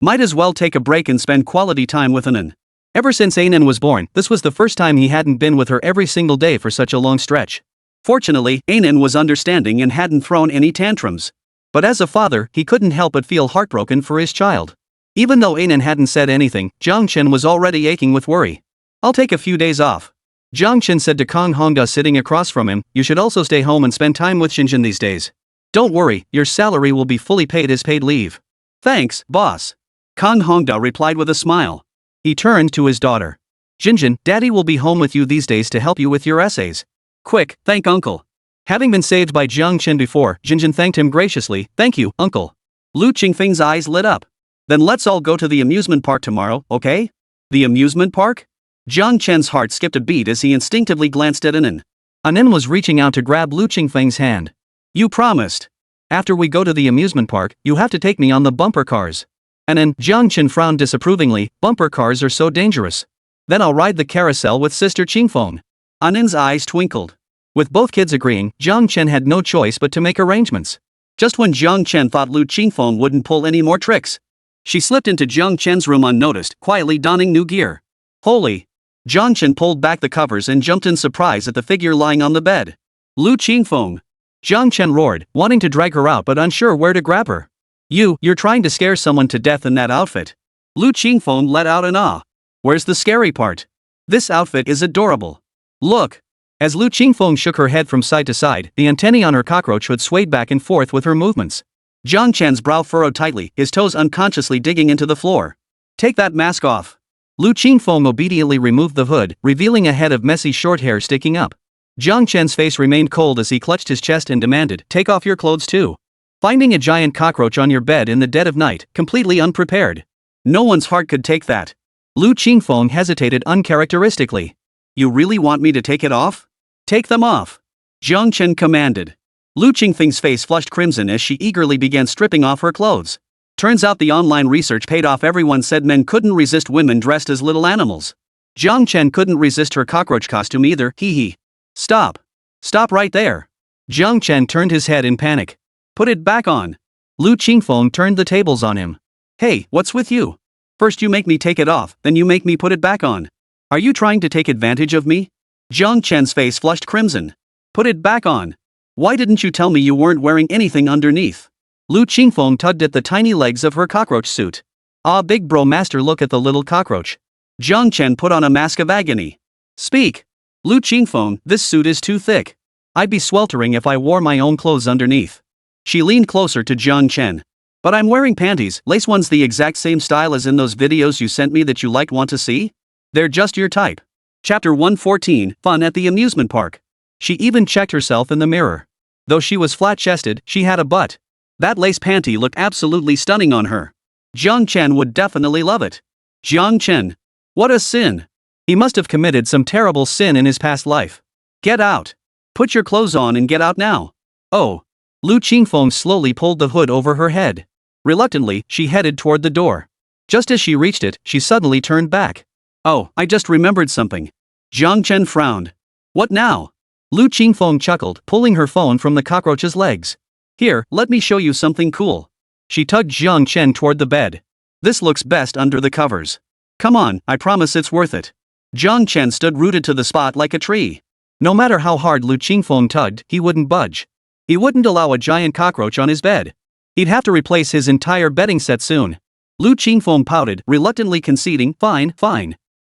Might as well take a break and spend quality time with Anan. Ever since Anan was born, this was the first time he hadn't been with her every single day for such a long stretch. Fortunately, Anan was understanding and hadn't thrown any tantrums. But as a father, he couldn't help but feel heartbroken for his child. Even though Anan hadn't said anything, Jiang Chen was already aching with worry. I'll take a few days off. Jiang Chen said to Kang Hongda sitting across from him, you should also stay home and spend time with Xinjin these days. Don't worry, your salary will be fully paid as paid leave. Thanks, boss. Kang Hongda replied with a smile. He turned to his daughter. Xinjin, daddy will be home with you these days to help you with your essays. Quick, thank uncle. Having been saved by Jiang Chen before, Xinjin thanked him graciously, thank you, uncle. Lu Qingfeng's eyes lit up. Then let's all go to the amusement park tomorrow, okay? The amusement park? Jiang Chen's heart skipped a beat as he instinctively glanced at Anan. Anan was reaching out to grab Lu Qingfeng's hand. You promised. After we go to the amusement park, you have to take me on the bumper cars. Anan, Jiang Chen frowned disapprovingly, bumper cars are so dangerous. Then I'll ride the carousel with Sister Qingfeng. Anan's eyes twinkled. With both kids agreeing, Jiang Chen had no choice but to make arrangements. Just when Jiang Chen thought Lu Qingfeng wouldn't pull any more tricks, she slipped into Jiang Chen's room unnoticed, quietly donning new gear. Holy! Jiang Chen pulled back the covers and jumped in surprise at the figure lying on the bed. Lu Qingfeng! Jiang Chen roared, wanting to drag her out but unsure where to grab her. You're trying to scare someone to death in that outfit. Lu Qingfeng let out an ah. Where's the scary part? This outfit is adorable. Look! As Lu Qingfeng shook her head from side to side, the antennae on her cockroach hood swayed back and forth with her movements. Jiang Chen's brow furrowed tightly, his toes unconsciously digging into the floor. Take that mask off. Lu Qingfeng obediently removed the hood, revealing a head of messy short hair sticking up. Jiang Chen's face remained cold as he clutched his chest and demanded, take off your clothes too. Finding a giant cockroach on your bed in the dead of night, completely unprepared. No one's heart could take that. Lu Qingfeng hesitated uncharacteristically. You really want me to take it off? Take them off. Jiang Chen commanded. Lu Qingfeng's face flushed crimson as she eagerly began stripping off her clothes. Turns out the online research paid off. Everyone said men couldn't resist women dressed as little animals. Jiang Chen couldn't resist her cockroach costume either, hee. Stop. Stop right there. Jiang Chen turned his head in panic. Put it back on. Lu Qingfeng turned the tables on him. Hey, what's with you? First you make me take it off, then you make me put it back on. Are you trying to take advantage of me? Jiang Chen's face flushed crimson. Put it back on. Why didn't you tell me you weren't wearing anything underneath? Lu Qingfeng tugged at the tiny legs of her cockroach suit. Ah, big bro master, look at the little cockroach. Jiang Chen put on a mask of agony. Speak. Lu Qingfeng, this suit is too thick. I'd be sweltering if I wore my own clothes underneath. She leaned closer to Jiang Chen. But I'm wearing panties, lace ones the exact same style as in those videos you sent me that you liked. Want to see? They're just your type. Chapter 114, Fun at the Amusement Park. She even checked herself in the mirror. Though she was flat-chested, she had a butt. That lace panty looked absolutely stunning on her. Jiang Chen would definitely love it. Jiang Chen. What a sin. He must have committed some terrible sin in his past life. Get out. Put your clothes on and get out now. Oh. Lu Qingfeng slowly pulled the hood over her head. Reluctantly, she headed toward the door. Just as she reached it, she suddenly turned back. Oh, I just remembered something. Jiang Chen frowned. What now? Lu Qingfeng chuckled, pulling her phone from the cockroach's legs. Here, let me show you something cool. She tugged Jiang Chen toward the bed. This looks best under the covers. Come on, I promise it's worth it. Jiang Chen stood rooted to the spot like a tree. No matter how hard Lu Qingfeng tugged, he wouldn't budge. He wouldn't allow a giant cockroach on his bed. He'd have to replace his entire bedding set soon. Lu Qingfeng pouted, reluctantly conceding, fine.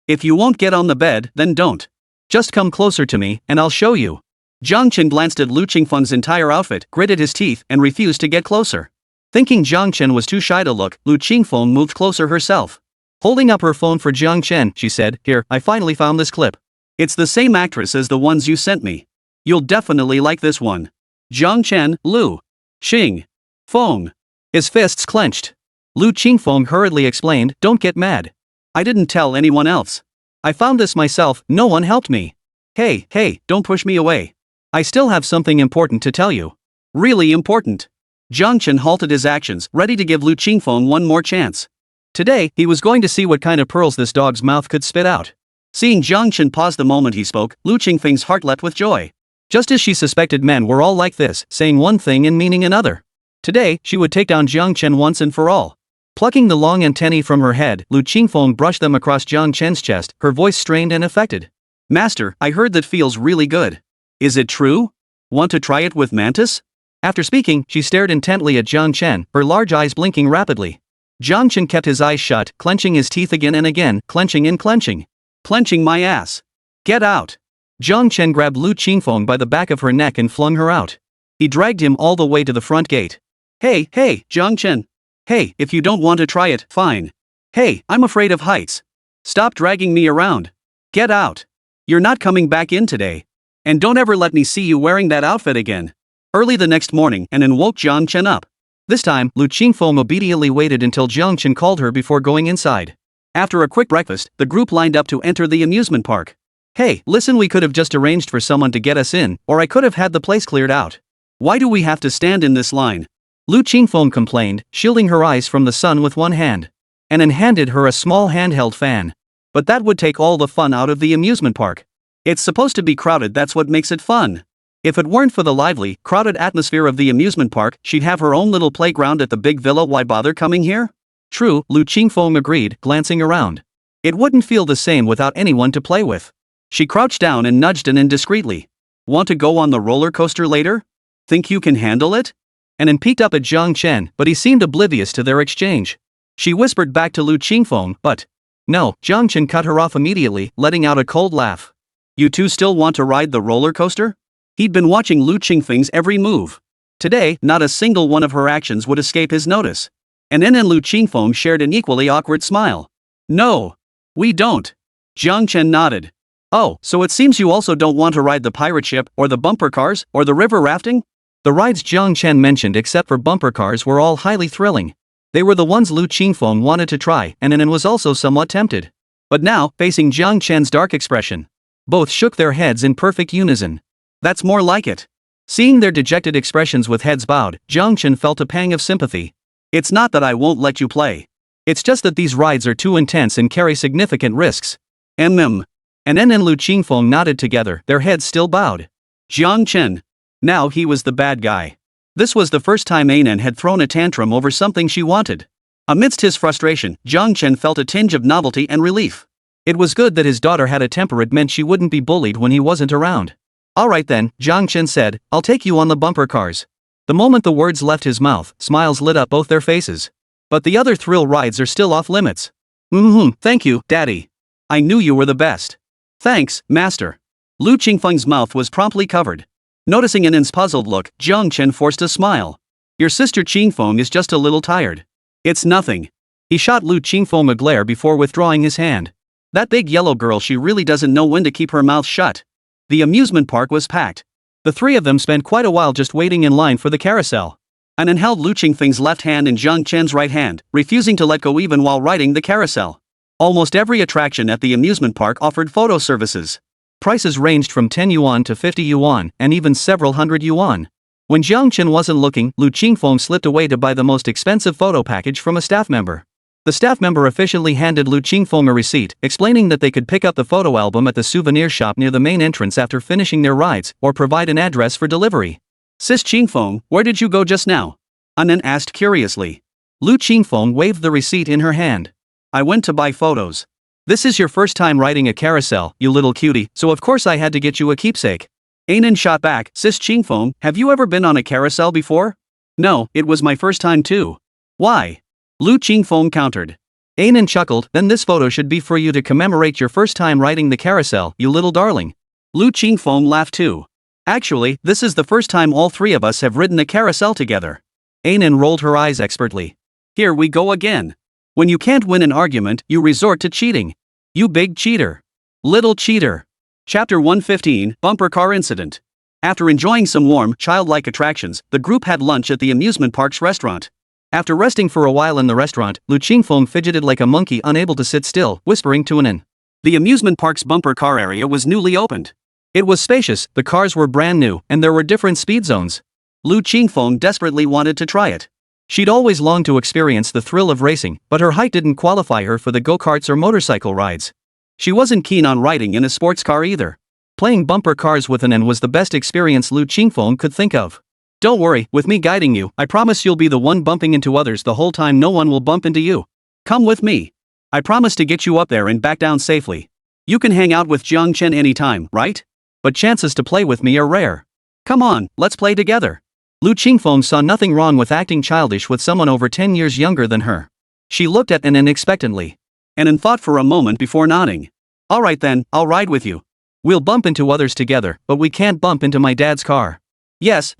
If you won't get on the bed, then don't. Just come closer to me, and I'll show you. Jiang Chen glanced at Lu Qingfeng's entire outfit, gritted his teeth, and refused to get closer. Thinking Jiang Chen was too shy to look, Lu Qingfeng moved closer herself. Holding up her phone for Jiang Chen, she said, Here, I finally found this clip. It's the same actress as the ones you sent me. You'll definitely like this one. Jiang Chen, Lu Qingfeng. His fists clenched. Lu Qingfeng hurriedly explained, Don't get mad. I didn't tell anyone else. I found this myself, no one helped me. Hey, don't push me away. I still have something important to tell you. Really important. Jiang Chen halted his actions, ready to give Lu Qingfeng one more chance. Today, he was going to see what kind of pearls this dog's mouth could spit out. Seeing Jiang Chen pause the moment he spoke, Lu Qingfeng's heart leapt with joy. Just as she suspected men were all like this, saying one thing and meaning another. Today, she would take down Jiang Chen once and for all. Plucking the long antennae from her head, Lu Qingfeng brushed them across Jiang Chen's chest, her voice strained and affected. Master, I heard that feels really good. Is it true? Want to try it with Mantis? After speaking, she stared intently at Jiang Chen, her large eyes blinking rapidly. Jiang Chen kept his eyes shut, clenching his teeth again and again, clenching and clenching. Clenching my ass. Get out. Jiang Chen grabbed Lu Qingfeng by the back of her neck and flung her out. He dragged him all the way to the front gate. Hey, Jiang Chen. Hey, if you don't want to try it, fine. Hey, I'm afraid of heights. Stop dragging me around. Get out. You're not coming back in today. And don't ever let me see you wearing that outfit again. Early the next morning, Anan woke Jiang Chen up. This time, Lu Qingfeng obediently waited until Jiang Chen called her before going inside. After a quick breakfast, the group lined up to enter the amusement park. Hey, listen, we could have just arranged for someone to get us in, or I could have had the place cleared out. Why do we have to stand in this line? Lu Qingfeng complained, shielding her eyes from the sun with one hand. Anan handed her a small handheld fan. But that would take all the fun out of the amusement park. It's supposed to be crowded, that's what makes it fun. If it weren't for the lively, crowded atmosphere of the amusement park, she'd have her own little playground at the big villa. Why bother coming here? True, Lu Qingfeng agreed, glancing around. It wouldn't feel the same without anyone to play with. She crouched down and nudged Anan discreetly. Want to go on the roller coaster later? Think you can handle it? Anan peeked up at Jiang Chen, but he seemed oblivious to their exchange. She whispered back to Lu Qingfeng, but... No, Jiang Chen cut her off immediately, letting out a cold laugh. You two still want to ride the roller coaster? He'd been watching Lu Qingfeng's every move. Today, not a single one of her actions would escape his notice. Anan and Lu Qingfeng shared an equally awkward smile. No. We don't. Jiang Chen nodded. Oh, so it seems you also don't want to ride the pirate ship, or the bumper cars, or the river rafting? The rides Jiang Chen mentioned except for bumper cars were all highly thrilling. They were the ones Lu Qingfeng wanted to try, and Anan was also somewhat tempted. But now, facing Jiang Chen's dark expression, both shook their heads in perfect unison. That's more like it. Seeing their dejected expressions with heads bowed, Jiang Chen felt a pang of sympathy. It's not that I won't let you play. It's just that these rides are too intense and carry significant risks. Anan and Lu Qingfeng nodded together, their heads still bowed. Jiang Chen. Now he was the bad guy. This was the first time Anan had thrown a tantrum over something she wanted. Amidst his frustration, Jiang Chen felt a tinge of novelty and relief. It was good that his daughter had a temper. It meant she wouldn't be bullied when he wasn't around. Alright then, Jiang Chen said, I'll take you on the bumper cars. The moment the words left his mouth, smiles lit up both their faces. But the other thrill rides are still off limits. Thank you, Daddy. I knew you were the best. Thanks, Master. Lu Qingfeng's mouth was promptly covered. Noticing Anan's puzzled look, Jiang Chen forced a smile. Your sister Qingfeng is just a little tired. It's nothing. He shot Lu Qingfeng a glare before withdrawing his hand. That big yellow girl, she really doesn't know when to keep her mouth shut. The amusement park was packed. The three of them spent quite a while just waiting in line for the carousel. Anan held Lu Qingfeng's left hand in Jiang Chen's right hand, refusing to let go even while riding the carousel. Almost every attraction at the amusement park offered photo services. Prices ranged from 10 yuan to 50 yuan, and even several hundred yuan. When Jiang Chen wasn't looking, Lu Qingfeng slipped away to buy the most expensive photo package from a staff member. The staff member efficiently handed Lu Qingfeng a receipt, explaining that they could pick up the photo album at the souvenir shop near the main entrance after finishing their rides, or provide an address for delivery. Sis Qingfeng, where did you go just now? Anan asked curiously. Lu Qingfeng waved the receipt in her hand. I went to buy photos. This is your first time riding a carousel, you little cutie, so of course I had to get you a keepsake. Anan shot back, Sis Qingfeng, have you ever been on a carousel before? No, it was my first time too. Why? Lu Qingfeng countered. Anan chuckled, then this photo should be for you to commemorate your first time riding the carousel, you little darling. Lu Qingfeng laughed too. Actually, this is the first time all three of us have ridden a carousel together. Anan rolled her eyes expertly. Here we go again. When you can't win an argument, you resort to cheating. You big cheater. Little cheater. Chapter 115, Bumper Car Incident. After enjoying some warm, childlike attractions, the group had lunch at the amusement park's restaurant. After resting for a while in the restaurant, Lu Qingfeng fidgeted like a monkey unable to sit still, whispering to Anan. The amusement park's bumper car area was newly opened. It was spacious, the cars were brand new, and there were different speed zones. Lu Qingfeng desperately wanted to try it. She'd always longed to experience the thrill of racing, but her height didn't qualify her for the go-karts or motorcycle rides. She wasn't keen on riding in a sports car either. Playing bumper cars with Anan was the best experience Lu Qingfeng could think of. Don't worry, with me guiding you, I promise you'll be the one bumping into others the whole time. No one will bump into you. Come with me. I promise to get you up there and back down safely. You can hang out with Jiang Chen anytime, right? But chances to play with me are rare. Come on, let's play together. Lu Qingfeng saw nothing wrong with acting childish with someone over 10 years younger than her. She looked at Anan expectantly. Anan thought for a moment before nodding. Alright then, I'll ride with you. We'll bump into others together, but we can't bump into my dad's car. Yes.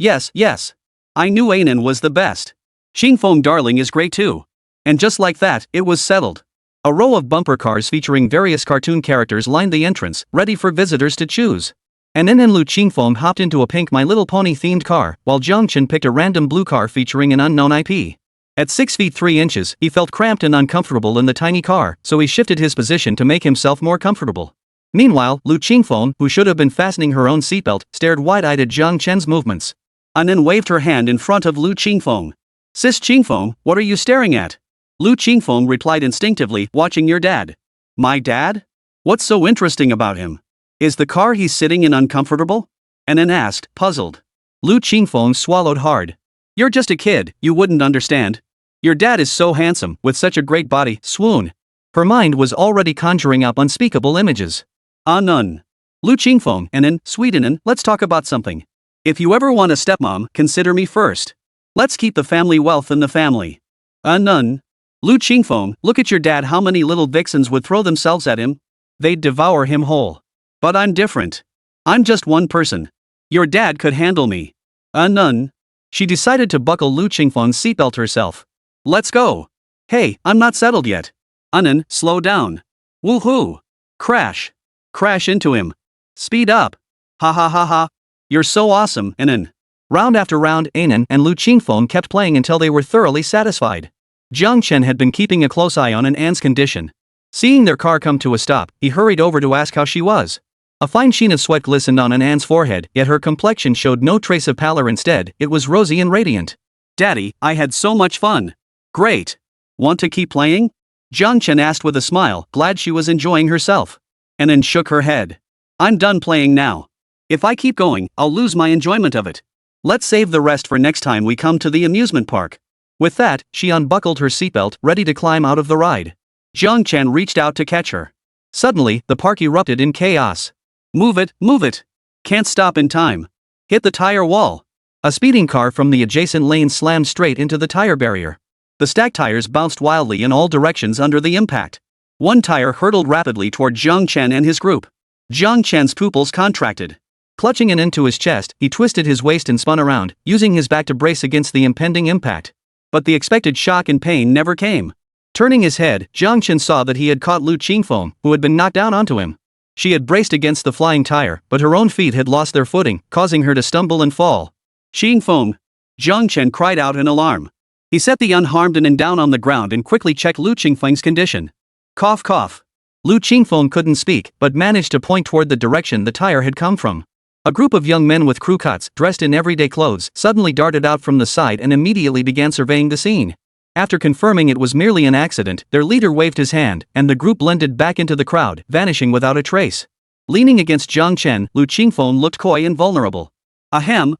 I knew Anan was the best. Qingfeng darling is great too. And just like that, it was settled. A row of bumper cars featuring various cartoon characters lined the entrance, ready for visitors to choose. Anan and Lu Qingfeng hopped into a pink My Little Pony themed car, while Zhangchen picked a random blue car featuring an unknown IP. At 6 feet 3 inches, he felt cramped and uncomfortable in the tiny car, so he shifted his position to make himself more comfortable. Meanwhile, Lu Qingfeng, who should have been fastening her own seatbelt, stared wide-eyed at Zhang Chen's movements. Anan waved her hand in front of Lu Qingfeng. Sis Qingfeng, what are you staring at? Lu Qingfeng replied instinctively, watching your dad. My dad? What's so interesting about him? Is the car he's sitting in uncomfortable? Anan asked, puzzled. Lu Qingfeng swallowed hard. You're just a kid, you wouldn't understand. Your dad is so handsome, with such a great body, swoon. Her mind was already conjuring up unspeakable images. Anan. Lu Qingfeng, Anan, sweet Anan, let's talk about something. If you ever want a stepmom, consider me first. Let's keep the family wealth in the family. Anan. Lu Qingfeng, look at your dad, how many little vixens would throw themselves at him? They'd devour him whole. But I'm different. I'm just one person. Your dad could handle me. Anan. She decided to buckle Lu Qingfeng's seatbelt herself. Let's go. Hey, I'm not settled yet. Anan, slow down. Woohoo. Crash. Crash into him. Speed up. Ha ha ha ha. You're so awesome, Anan. Round after round, Anan and Lu Qingfeng kept playing until they were thoroughly satisfied. Zhang Chen had been keeping a close eye on Anan's condition. Seeing their car come to a stop, he hurried over to ask how she was. A fine sheen of sweat glistened on Anan's forehead, yet her complexion showed no trace of pallor. Instead, it was rosy and radiant. Daddy, I had so much fun. Great. Want to keep playing? Zhang Chen asked with a smile, glad she was enjoying herself. Anan shook her head. I'm done playing now. If I keep going, I'll lose my enjoyment of it. Let's save the rest for next time we come to the amusement park. With that, she unbuckled her seatbelt, ready to climb out of the ride. Zhang Chen reached out to catch her. Suddenly, the park erupted in chaos. Move it. Can't stop in time. Hit the tire wall. A speeding car from the adjacent lane slammed straight into the tire barrier. The stacked tires bounced wildly in all directions under the impact. One tire hurtled rapidly toward Zhang Chen and his group. Zhang Chen's pupils contracted. Clutching it into his chest, he twisted his waist and spun around, using his back to brace against the impending impact. But the expected shock and pain never came. Turning his head, Zhang Chen saw that he had caught Lu Qingfeng, who had been knocked down onto him. She had braced against the flying tire, but her own feet had lost their footing, causing her to stumble and fall. Qingfeng! Zhang Chen cried out in alarm. He set the unharmed Anan down on the ground and quickly checked Lu Qingfeng's condition. Cough cough. Lu Qingfeng couldn't speak, but managed to point toward the direction the tire had come from. A group of young men with crew cuts, dressed in everyday clothes, suddenly darted out from the side and immediately began surveying the scene. After confirming it was merely an accident, their leader waved his hand, and the group blended back into the crowd, vanishing without a trace. Leaning against Zhang Chen, Lu Qingfeng looked coy and vulnerable. Ahem.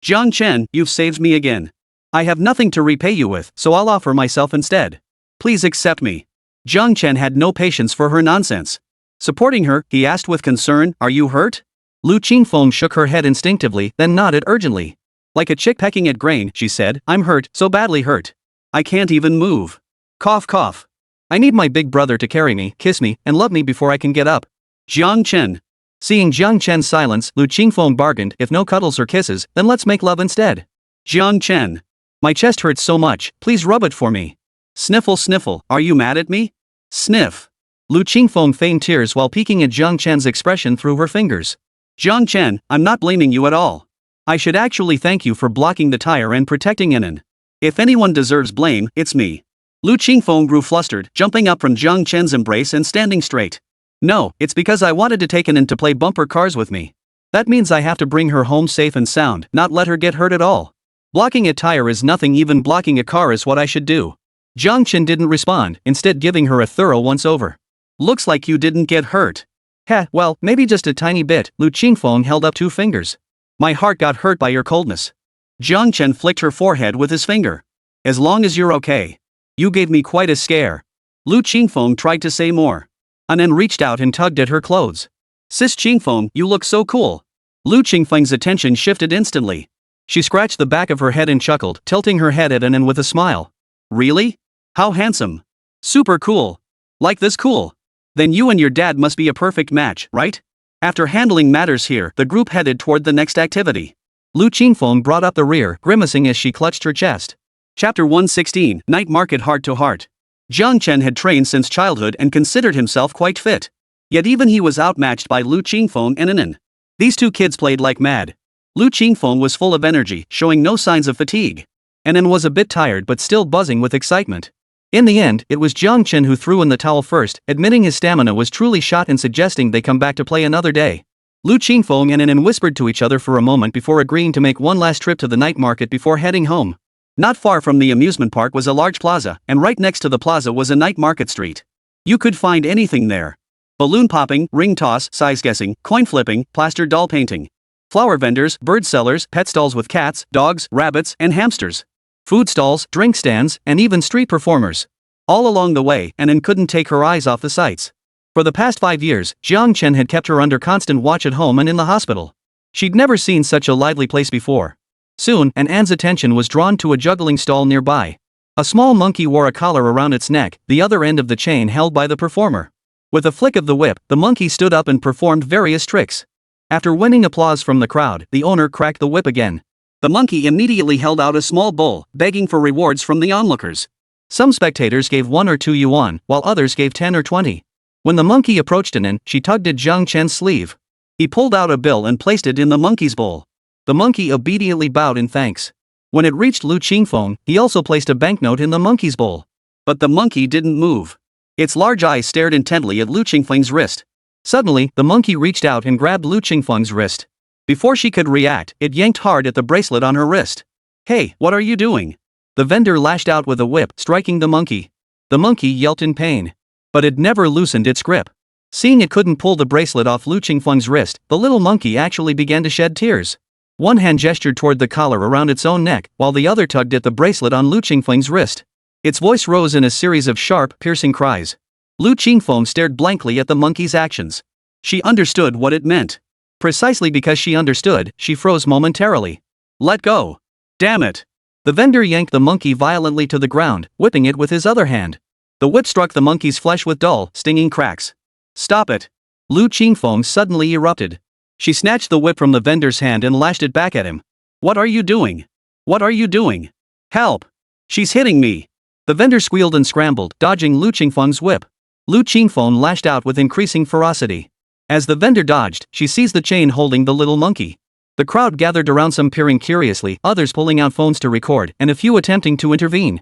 Zhang Chen, you've saved me again. I have nothing to repay you with, so I'll offer myself instead. Please accept me. Zhang Chen had no patience for her nonsense. Supporting her, he asked with concern, are you hurt? Lu Qingfeng shook her head instinctively, then nodded urgently. Like a chick pecking at grain, she said, I'm hurt, so badly hurt. I can't even move. Cough cough. I need my big brother to carry me, kiss me, and love me before I can get up. Zhang Chen. Seeing Zhang Chen's silence, Lu Qingfeng bargained, if no cuddles or kisses, then let's make love instead. Zhang Chen. My chest hurts so much, please rub it for me. Sniffle sniffle, are you mad at me? Sniff. Lu Qingfeng feigned tears while peeking at Zhang Chen's expression through her fingers. Zhang Chen, I'm not blaming you at all. I should actually thank you for blocking the tire and protecting Anan. If anyone deserves blame, it's me. Lu Qingfeng grew flustered, jumping up from Zhang Chen's embrace and standing straight. No, it's because I wanted to take Anan to play bumper cars with me. That means I have to bring her home safe and sound, not let her get hurt at all. Blocking a tire is nothing, even blocking a car is what I should do. Zhang Chen didn't respond, instead giving her a thorough once-over. Looks like you didn't get hurt. Heh, well, maybe just a tiny bit. Lu Qingfeng held up 2 fingers. My heart got hurt by your coldness. Zhang Chen flicked her forehead with his finger. As long as you're okay. You gave me quite a scare. Lu Qingfeng tried to say more. Anan reached out and tugged at her clothes. Sis Qingfeng, you look so cool. Lu Qingfeng's attention shifted instantly. She scratched the back of her head and chuckled, tilting her head at Anan with a smile. Really? How handsome. Super cool. Like this cool. Then you and your dad must be a perfect match, right? After handling matters here, the group headed toward the next activity. Lu Qingfeng brought up the rear, grimacing as she clutched her chest. Chapter 116, Night Market Heart to Heart. Jiang Chen had trained since childhood and considered himself quite fit. Yet even he was outmatched by Lu Qingfeng and Anan. These two kids played like mad. Lu Qingfeng was full of energy, showing no signs of fatigue. Anan was a bit tired but still buzzing with excitement. In the end, it was Jiang Chen who threw in the towel first, admitting his stamina was truly shot and suggesting they come back to play another day. Lu Qingfeng and Anan whispered to each other for a moment before agreeing to make one last trip to the night market before heading home. Not far from the amusement park was a large plaza, and right next to the plaza was a night market street. You could find anything there. Balloon popping, ring toss, size guessing, coin flipping, plaster doll painting. Flower vendors, bird sellers, pet stalls with cats, dogs, rabbits, and hamsters. Food stalls, drink stands, and even street performers. All along the way, Anan couldn't take her eyes off the sights. For the past 5 years, Jiang Chen had kept her under constant watch at home and in the hospital. She'd never seen such a lively place before. Soon, An's attention was drawn to a juggling stall nearby. A small monkey wore a collar around its neck, the other end of the chain held by the performer. With a flick of the whip, the monkey stood up and performed various tricks. After winning applause from the crowd, the owner cracked the whip again. The monkey immediately held out a small bowl, begging for rewards from the onlookers. Some spectators gave 1 or 2 yuan, while others gave 10 or 20. When the monkey approached Anan, she tugged at Jiang Chen's sleeve. He pulled out a bill and placed it in the monkey's bowl. The monkey obediently bowed in thanks. When it reached Lu Qingfeng, he also placed a banknote in the monkey's bowl. But the monkey didn't move. Its large eyes stared intently at Lu Qingfeng's wrist. Suddenly, the monkey reached out and grabbed Lu Qingfeng's wrist. Before she could react, it yanked hard at the bracelet on her wrist. Hey, what are you doing? The vendor lashed out with a whip, striking the monkey. The monkey yelped in pain. But it never loosened its grip. Seeing it couldn't pull the bracelet off Lu Qingfeng's wrist, the little monkey actually began to shed tears. One hand gestured toward the collar around its own neck, while the other tugged at the bracelet on Lu Qingfeng's wrist. Its voice rose in a series of sharp, piercing cries. Lu Qingfeng stared blankly at the monkey's actions. She understood what it meant. Precisely because she understood, she froze momentarily. Let go. Damn it. The vendor yanked the monkey violently to the ground, whipping it with his other hand. The whip struck the monkey's flesh with dull, stinging cracks. Stop it. Lu Qingfeng suddenly erupted. She snatched the whip from the vendor's hand and lashed it back at him. What are you doing? What are you doing? Help. She's hitting me. The vendor squealed and scrambled, dodging Lu Qingfeng's whip. Lu Qingfeng lashed out with increasing ferocity. As the vendor dodged, she seized the chain holding the little monkey. The crowd gathered around, some peering curiously, others pulling out phones to record, and a few attempting to intervene.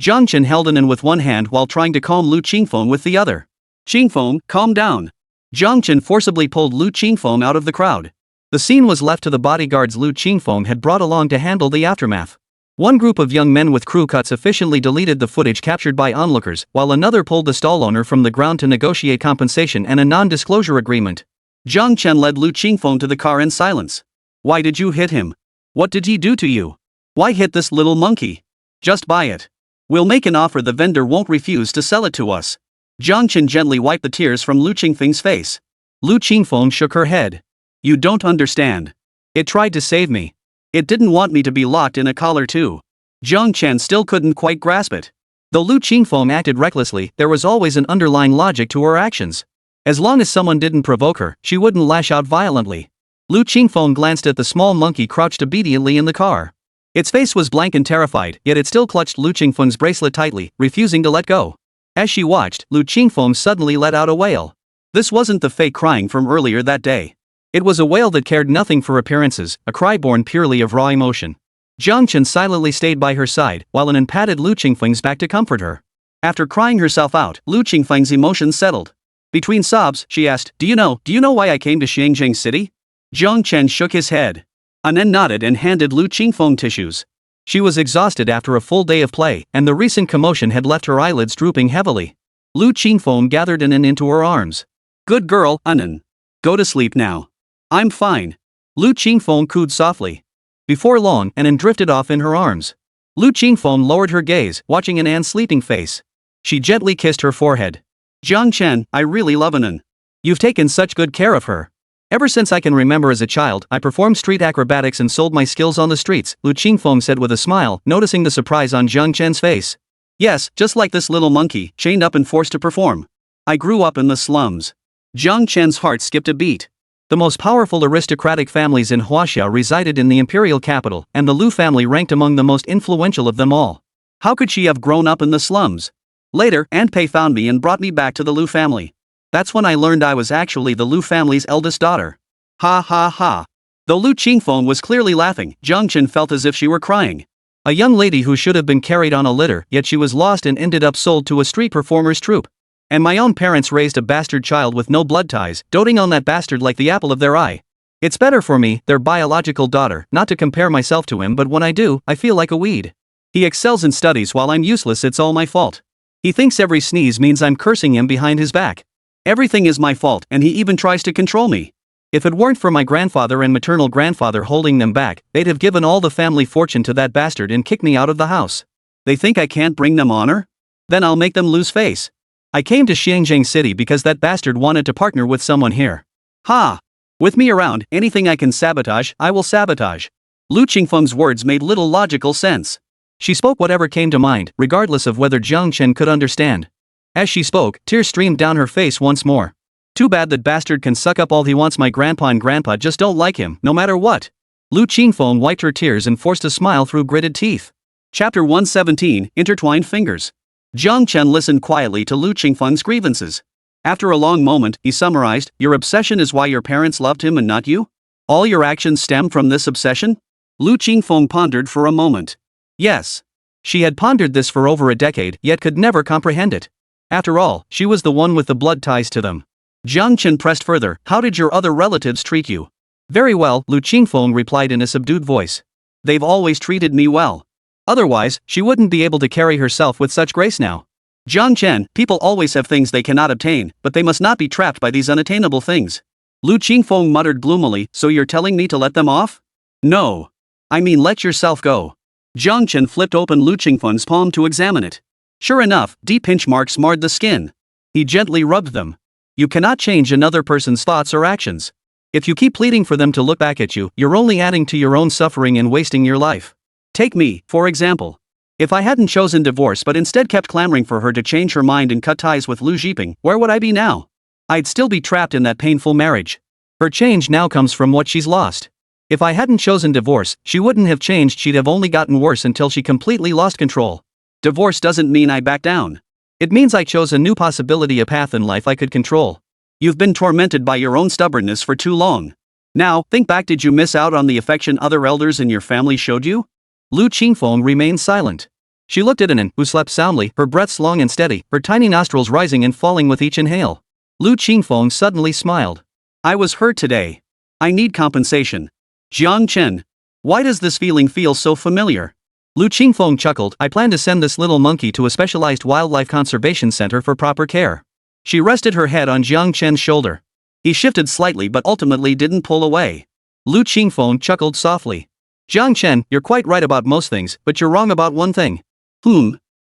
Jiang Chen held Anan with one hand while trying to calm Lu Qingfeng with the other. Qingfeng, calm down. Jiang Chen forcibly pulled Lu Qingfeng out of the crowd. The scene was left to the bodyguards Lu Qingfeng had brought along to handle the aftermath. One group of young men with crew cuts efficiently deleted the footage captured by onlookers, while another pulled the stall owner from the ground to negotiate compensation and a non-disclosure agreement. Jiang Chen led Lu Qingfeng to the car in silence. Why did you hit him? What did he do to you? Why hit this little monkey? Just buy it. We'll make an offer the vendor won't refuse to sell it to us. Jiang Chen gently wiped the tears from Lu Qingfeng's face. Lu Qingfeng shook her head. You don't understand. It tried to save me. It didn't want me to be locked in a collar too. Jiang Chen still couldn't quite grasp it. Though Lu Qingfeng acted recklessly, there was always an underlying logic to her actions. As long as someone didn't provoke her, she wouldn't lash out violently. Lu Qingfeng glanced at the small monkey crouched obediently in the car. Its face was blank and terrified, yet it still clutched Lu Qingfeng's bracelet tightly, refusing to let go. As she watched, Lu Qingfeng suddenly let out a wail. This wasn't the fake crying from earlier that day. It was a wail that cared nothing for appearances, a cry born purely of raw emotion. Jiang Chen silently stayed by her side, while Anan patted Lu Qingfeng's back to comfort her. After crying herself out, Lu Qingfeng's emotions settled. Between sobs, she asked, Do you know why I came to Xiangjang City? Jiang Chen shook his head. Anan nodded and handed Lu Qingfeng tissues. She was exhausted after a full day of play, and the recent commotion had left her eyelids drooping heavily. Lu Qingfeng gathered Anan into her arms. Good girl, Anan. Go to sleep now. I'm fine. Lu Qingfeng cooed softly. Before long, Anan drifted off in her arms. Lu Qingfeng lowered her gaze, watching Anan's sleeping face. She gently kissed her forehead. Jiang Chen, I really love Anan. You've taken such good care of her. Ever since I can remember as a child, I performed street acrobatics and sold my skills on the streets, Lu Qingfeng said with a smile, noticing the surprise on Jiang Chen's face. Yes, just like this little monkey, chained up and forced to perform. I grew up in the slums. Jiang Chen's heart skipped a beat. The most powerful aristocratic families in Huaxia resided in the imperial capital, and the Lu family ranked among the most influential of them all. How could she have grown up in the slums? Later, Aunt Pei found me and brought me back to the Lu family. That's when I learned I was actually the Lu family's eldest daughter. Ha ha ha. Though Lu Qingfeng was clearly laughing, Jiang Chen felt as if she were crying. A young lady who should have been carried on a litter, yet she was lost and ended up sold to a street performers troupe. And my own parents raised a bastard child with no blood ties, doting on that bastard like the apple of their eye. It's better for me, their biological daughter, not to compare myself to him, but when I do, I feel like a weed. He excels in studies while I'm useless, it's all my fault. He thinks every sneeze means I'm cursing him behind his back. Everything is my fault, and he even tries to control me. If it weren't for my grandfather and maternal grandfather holding them back, they'd have given all the family fortune to that bastard and kicked me out of the house. They think I can't bring them honor? Then I'll make them lose face. I came to Xiangyang City because that bastard wanted to partner with someone here. Ha! With me around, anything I can sabotage, I will sabotage. Lu Qingfeng's words made little logical sense. She spoke whatever came to mind, regardless of whether Jiang Chen could understand. As she spoke, tears streamed down her face once more. Too bad that bastard can suck up all he wants, my grandpa and grandpa just don't like him, no matter what. Lu Qingfeng wiped her tears and forced a smile through gritted teeth. Chapter 117, Intertwined Fingers. Jiang Chen listened quietly to Lu Qingfeng's grievances. After a long moment, he summarized, your obsession is why your parents loved him and not you? All your actions stem from this obsession? Lu Qingfeng pondered for a moment. Yes. She had pondered this for over a decade, yet could never comprehend it. After all, she was the one with the blood ties to them. Jiang Chen pressed further, how did your other relatives treat you? Very well, Lu Qingfeng replied in a subdued voice. They've always treated me well. Otherwise, she wouldn't be able to carry herself with such grace now. Jiang Chen, people always have things they cannot obtain, but they must not be trapped by these unattainable things. Lu Qingfeng muttered gloomily, so you're telling me to let them off? No. I mean let yourself go. Jiang Chen flipped open Lu Qingfeng's palm to examine it. Sure enough, deep pinch marks marred the skin. He gently rubbed them. You cannot change another person's thoughts or actions. If you keep pleading for them to look back at you, you're only adding to your own suffering and wasting your life. Take me, for example. If I hadn't chosen divorce but instead kept clamoring for her to change her mind and cut ties with Lu Zhiping, where would I be now? I'd still be trapped in that painful marriage. Her change now comes from what she's lost. If I hadn't chosen divorce, she wouldn't have changed, she'd have only gotten worse until she completely lost control. Divorce doesn't mean I back down. It means I chose a new possibility, a path in life I could control. You've been tormented by your own stubbornness for too long. Now, think back, did you miss out on the affection other elders in your family showed you? Lu Qingfeng remained silent. She looked at Anan, who slept soundly, her breaths long and steady, her tiny nostrils rising and falling with each inhale. Lu Qingfeng suddenly smiled. I was hurt today. I need compensation. Jiang Chen. Why does this feeling feel so familiar? Lu Qingfeng chuckled, I plan to send this little monkey to a specialized wildlife conservation center for proper care. She rested her head on Jiang Chen's shoulder. He shifted slightly but ultimately didn't pull away. Lu Qingfeng chuckled softly. Jiang Chen, you're quite right about most things, but you're wrong about one thing.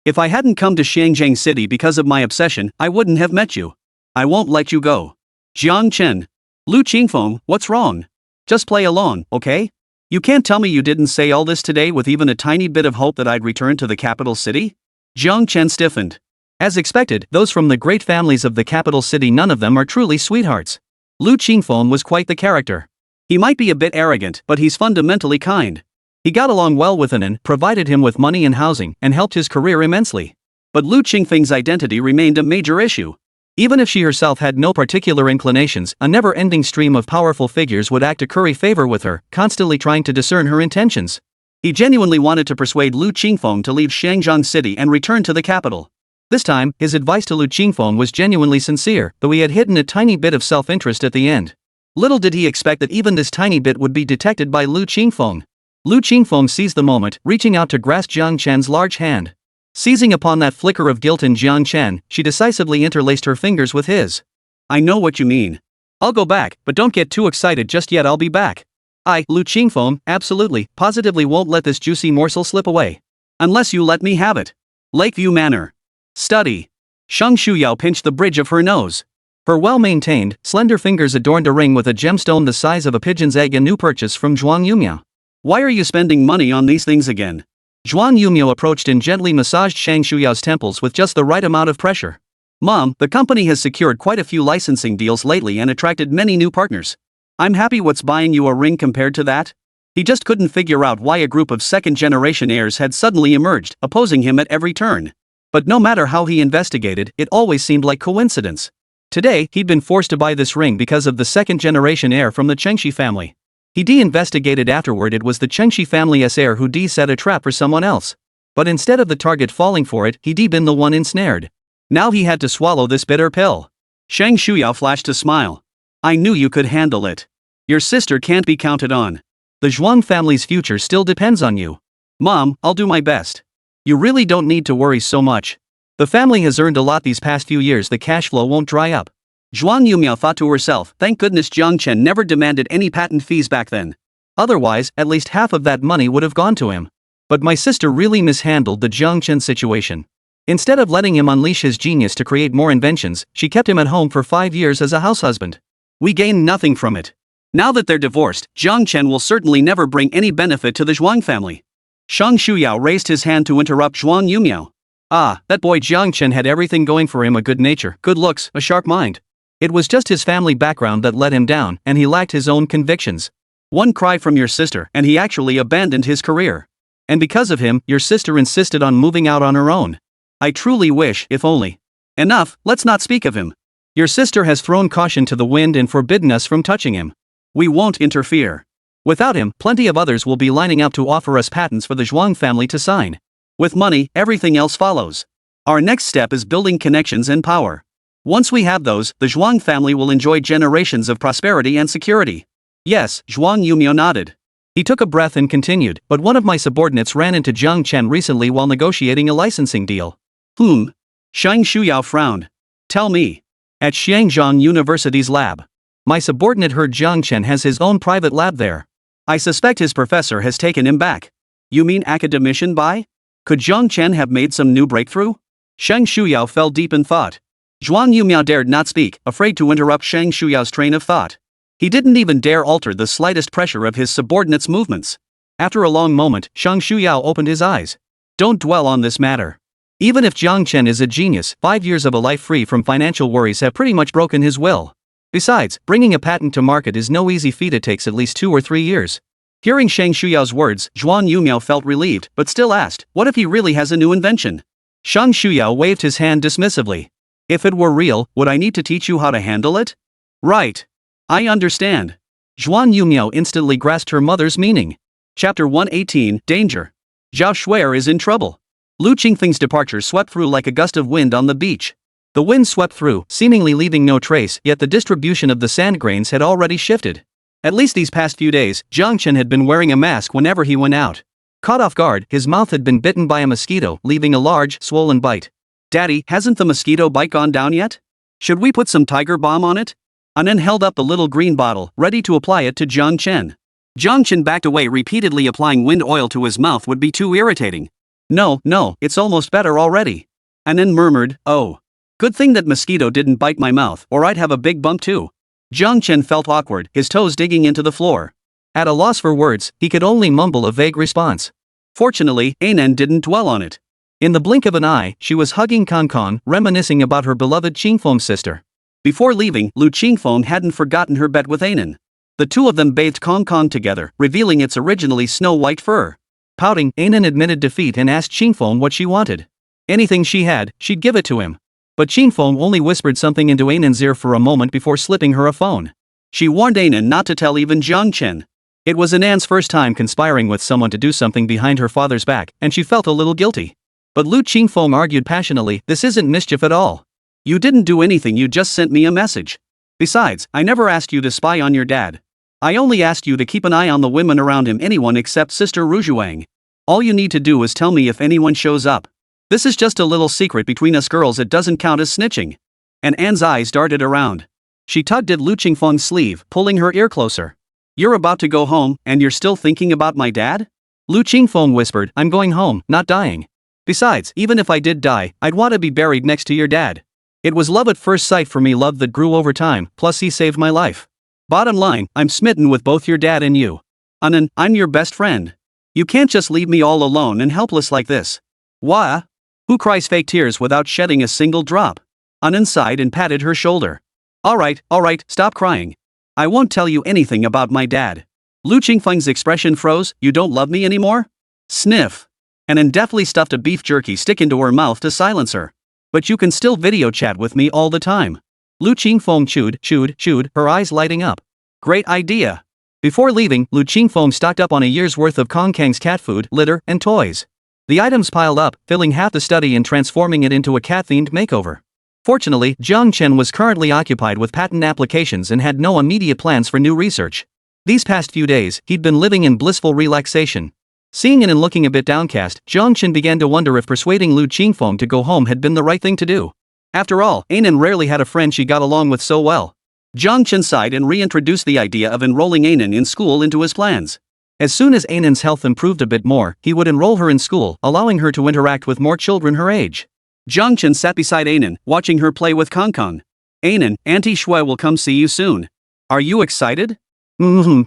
If I hadn't come to Xiangyang City because of my obsession, I wouldn't have met you. I won't let you go. Jiang Chen. Lu Qingfeng, what's wrong? Just play along, okay? You can't tell me you didn't say all this today with even a tiny bit of hope that I'd return to the capital city? Jiang Chen stiffened. As expected, those from the great families of the capital city, none of them are truly sweethearts. Lu Qingfeng was quite the character. He might be a bit arrogant, but he's fundamentally kind. He got along well with Anan, provided him with money and housing, and helped his career immensely. But Lu Qingfeng's identity remained a major issue. Even if she herself had no particular inclinations, a never-ending stream of powerful figures would act to curry favor with her, constantly trying to discern her intentions. He genuinely wanted to persuade Lu Qingfeng to leave Xiangyang City and return to the capital. This time, his advice to Lu Qingfeng was genuinely sincere, though he had hidden a tiny bit of self-interest at the end. Little did he expect that even this tiny bit would be detected by Lu Qingfeng. Lu Qingfeng seized the moment, reaching out to grasp Jiang Chen's large hand. Seizing upon that flicker of guilt in Jiang Chen, she decisively interlaced her fingers with his. I know what you mean. I'll go back, but don't get too excited just yet, I'll be back. Lu Qingfeng, absolutely, positively won't let this juicy morsel slip away. Unless you let me have it. Lakeview Manor. Study. Sheng Shuyao pinched the bridge of her nose. Her well-maintained, slender fingers adorned a ring with a gemstone the size of a pigeon's egg, a new purchase from Zhuang Yumio. Why are you spending money on these things again? Zhuang Yumio approached and gently massaged Shang Shuyao's temples with just the right amount of pressure. Mom, the company has secured quite a few licensing deals lately and attracted many new partners. I'm happy. What's buying you a ring compared to that? He just couldn't figure out why a group of second-generation heirs had suddenly emerged, opposing him at every turn. But no matter how he investigated, it always seemed like coincidence. Today, he'd been forced to buy this ring because of the second-generation heir from the Chengxi family. He de-investigated afterward. It was the Chengxi family's heir who set a trap for someone else. But instead of the target falling for it, he'd been the one ensnared. Now he had to swallow this bitter pill. Shang Shuyao flashed a smile. I knew you could handle it. Your sister can't be counted on. The Zhuang family's future still depends on you. Mom, I'll do my best. You really don't need to worry so much. The family has earned a lot these past few years. The cash flow won't dry up. Zhuang Yumio thought to herself, thank goodness Jiang Chen never demanded any patent fees back then. Otherwise, at least half of that money would have gone to him. But my sister really mishandled the Jiang Chen situation. Instead of letting him unleash his genius to create more inventions, she kept him at home for 5 years as a house husband. We gained nothing from it. Now that they're divorced, Jiang Chen will certainly never bring any benefit to the Zhuang family. Shang Shuyao raised his hand to interrupt Zhuang Yumio. Ah, that boy Jiang Chen had everything going for him: a good nature, good looks, a sharp mind. It was just his family background that let him down, and he lacked his own convictions. One cry from your sister, and he actually abandoned his career. And because of him, your sister insisted on moving out on her own. I truly wish, if only. Enough, let's not speak of him. Your sister has thrown caution to the wind and forbidden us from touching him. We won't interfere. Without him, plenty of others will be lining up to offer us patents for the Zhuang family to sign. With money, everything else follows. Our next step is building connections and power. Once we have those, the Zhuang family will enjoy generations of prosperity and security. Yes, Zhuang Yumio nodded. He took a breath and continued, but one of my subordinates ran into Jiang Chen recently while negotiating a licensing deal. Shang Shuyao frowned. Tell me. At Xiangzhang University's lab. My subordinate heard Jiang Chen has his own private lab there. I suspect his professor has taken him back. You mean academician by? Could Jiang Chen have made some new breakthrough? Shang Shuyao fell deep in thought. Zhuang Yumio dared not speak, afraid to interrupt Shang Shuyao's train of thought. He didn't even dare alter the slightest pressure of his subordinate's movements. After a long moment, Shang Shuyao opened his eyes. Don't dwell on this matter. Even if Jiang Chen is a genius, 5 years of a life free from financial worries have pretty much broken his will. Besides, bringing a patent to market is no easy feat. It takes at least 2 or 3 years. Hearing Shang Shuyao's words, Zhuang Yumio felt relieved, but still asked, what if he really has a new invention? Shang Shuyao waved his hand dismissively. If it were real, would I need to teach you how to handle it? Right. I understand. Zhuang Yumio instantly grasped her mother's meaning. Chapter 118, Danger. Zhao Shuer is in trouble. Lu Qingfeng's departure swept through like a gust of wind on the beach. The wind swept through, seemingly leaving no trace, yet the distribution of the sand grains had already shifted. At least these past few days, Jiang Chen had been wearing a mask whenever he went out. Caught off guard, his mouth had been bitten by a mosquito, leaving a large, swollen bite. Daddy, hasn't the mosquito bite gone down yet? Should we put some tiger balm on it? Anan held up the little green bottle, ready to apply it to Jiang Chen. Jiang Chen backed away. Repeatedly applying wind oil to his mouth would be too irritating. No, it's almost better already. Anan murmured, oh. Good thing that mosquito didn't bite my mouth, or I'd have a big bump too. Jiang Chen felt awkward, his toes digging into the floor. At a loss for words, he could only mumble a vague response. Fortunately, Anan didn't dwell on it. In the blink of an eye, she was hugging Kong, reminiscing about her beloved Qingfeng's sister. Before leaving, Lu Qingfeng hadn't forgotten her bet with Anan. The two of them bathed Kong together, revealing its originally snow-white fur. Pouting, Anan admitted defeat and asked Qingfeng what she wanted. Anything she had, she'd give it to him. But Qingfeng only whispered something into Anan's ear for a moment before slipping her a phone. She warned Anan not to tell even Jiang Chen. It was Anan's first time conspiring with someone to do something behind her father's back, and she felt a little guilty. But Lu Qingfeng argued passionately, this isn't mischief at all. You didn't do anything, you just sent me a message. Besides, I never asked you to spy on your dad. I only asked you to keep an eye on the women around him, anyone except Sister Rujuang. All you need to do is tell me if anyone shows up. This is just a little secret between us girls, it doesn't count as snitching. And Anne's eyes darted around. She tugged at Lu Qingfeng's sleeve, pulling her ear closer. You're about to go home, and you're still thinking about my dad? Lu Qingfeng whispered, I'm going home, not dying. Besides, even if I did die, I'd want to be buried next to your dad. It was love at first sight for me, love that grew over time, plus he saved my life. Bottom line, I'm smitten with both your dad and you. Anan, I'm your best friend. You can't just leave me all alone and helpless like this. Wah? Who cries fake tears without shedding a single drop? Anan sighed and patted her shoulder. Alright, stop crying. I won't tell you anything about my dad. Lu Qingfeng's expression froze. You don't love me anymore? Sniff. Anan deftly stuffed a beef jerky stick into her mouth to silence her. But you can still video chat with me all the time. Lu Qingfeng chewed, her eyes lighting up. Great idea. Before leaving, Lu Qingfeng stocked up on a year's worth of Kong Kang's cat food, litter, and toys. The items piled up, filling half the study and transforming it into a cat-themed makeover. Fortunately, Jiang Chen was currently occupied with patent applications and had no immediate plans for new research. These past few days, he'd been living in blissful relaxation. Seeing Anan looking a bit downcast, Jiang Chen began to wonder if persuading Lu Qingfeng to go home had been the right thing to do. After all, Anan rarely had a friend she got along with so well. Jiang Chen sighed and reintroduced the idea of enrolling Anan in school into his plans. As soon as Anan's health improved a bit more, he would enroll her in school, allowing her to interact with more children her age. Jiang Chen sat beside Anan, watching her play with Kong Kong. Anan, Auntie Shui will come see you soon. Are you excited?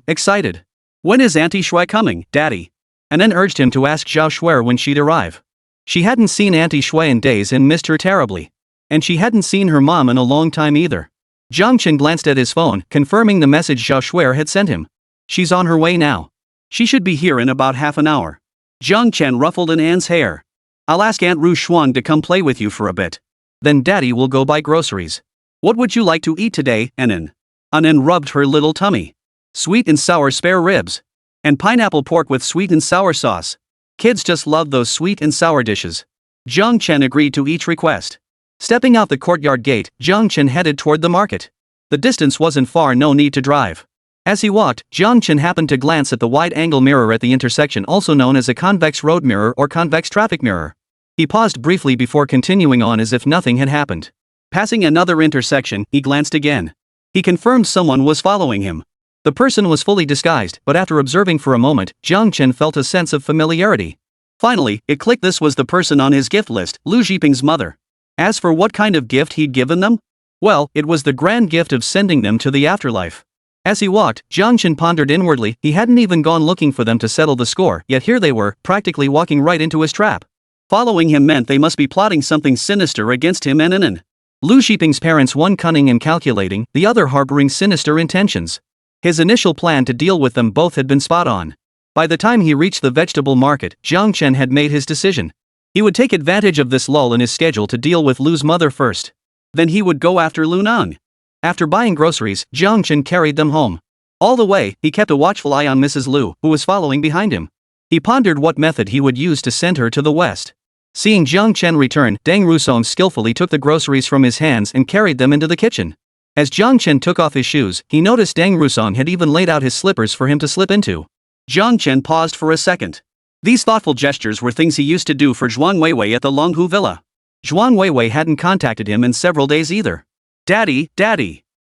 Excited. When is Auntie Shui coming, Daddy? Anan urged him to ask Zhao Shuer when she'd arrive. She hadn't seen Auntie Shui in days and missed her terribly. And she hadn't seen her mom in a long time either. Jiang Chen glanced at his phone, confirming the message Zhao Shuer had sent him. She's on her way now. She should be here in about half an hour. Jiang Chen ruffled Anan's hair. I'll ask Aunt Ru Shuang to come play with you for a bit. Then Daddy will go buy groceries. What would you like to eat today, Anan? Anan rubbed her little tummy. Sweet and sour spare ribs. And pineapple pork with sweet and sour sauce. Kids just love those sweet and sour dishes. Jiang Chen agreed to each request. Stepping out the courtyard gate, Jiang Chen headed toward the market. The distance wasn't far, no need to drive. As he walked, Jiang Chen happened to glance at the wide-angle mirror at the intersection, also known as a convex road mirror or convex traffic mirror. He paused briefly before continuing on as if nothing had happened. Passing another intersection, he glanced again. He confirmed someone was following him. The person was fully disguised, but after observing for a moment, Jiang Chen felt a sense of familiarity. Finally, it clicked: this was the person on his gift list, Lu Zhiping's mother. As for what kind of gift he'd given them? Well, it was the grand gift of sending them to the afterlife. As he walked, Jiang Chen pondered inwardly. He hadn't even gone looking for them to settle the score, yet here they were, practically walking right into his trap. Following him meant they must be plotting something sinister against him and Anan. Lu Zhiping's parents, one cunning and calculating, the other harboring sinister intentions. His initial plan to deal with them both had been spot on. By the time he reached the vegetable market, Jiang Chen had made his decision. He would take advantage of this lull in his schedule to deal with Lu's mother first. Then he would go after Lu Nang. After buying groceries, Jiang Chen carried them home. All the way, he kept a watchful eye on Mrs. Lu, who was following behind him. He pondered what method he would use to send her to the west. Seeing Jiang Chen return, Deng Rusong skillfully took the groceries from his hands and carried them into the kitchen. As Jiang Chen took off his shoes, he noticed Deng Rusong had even laid out his slippers for him to slip into. Jiang Chen paused for a second. These thoughtful gestures were things he used to do for Zhuang Weiwei at the Longhu Villa. Zhuang Weiwei hadn't contacted him in several days either. Daddy,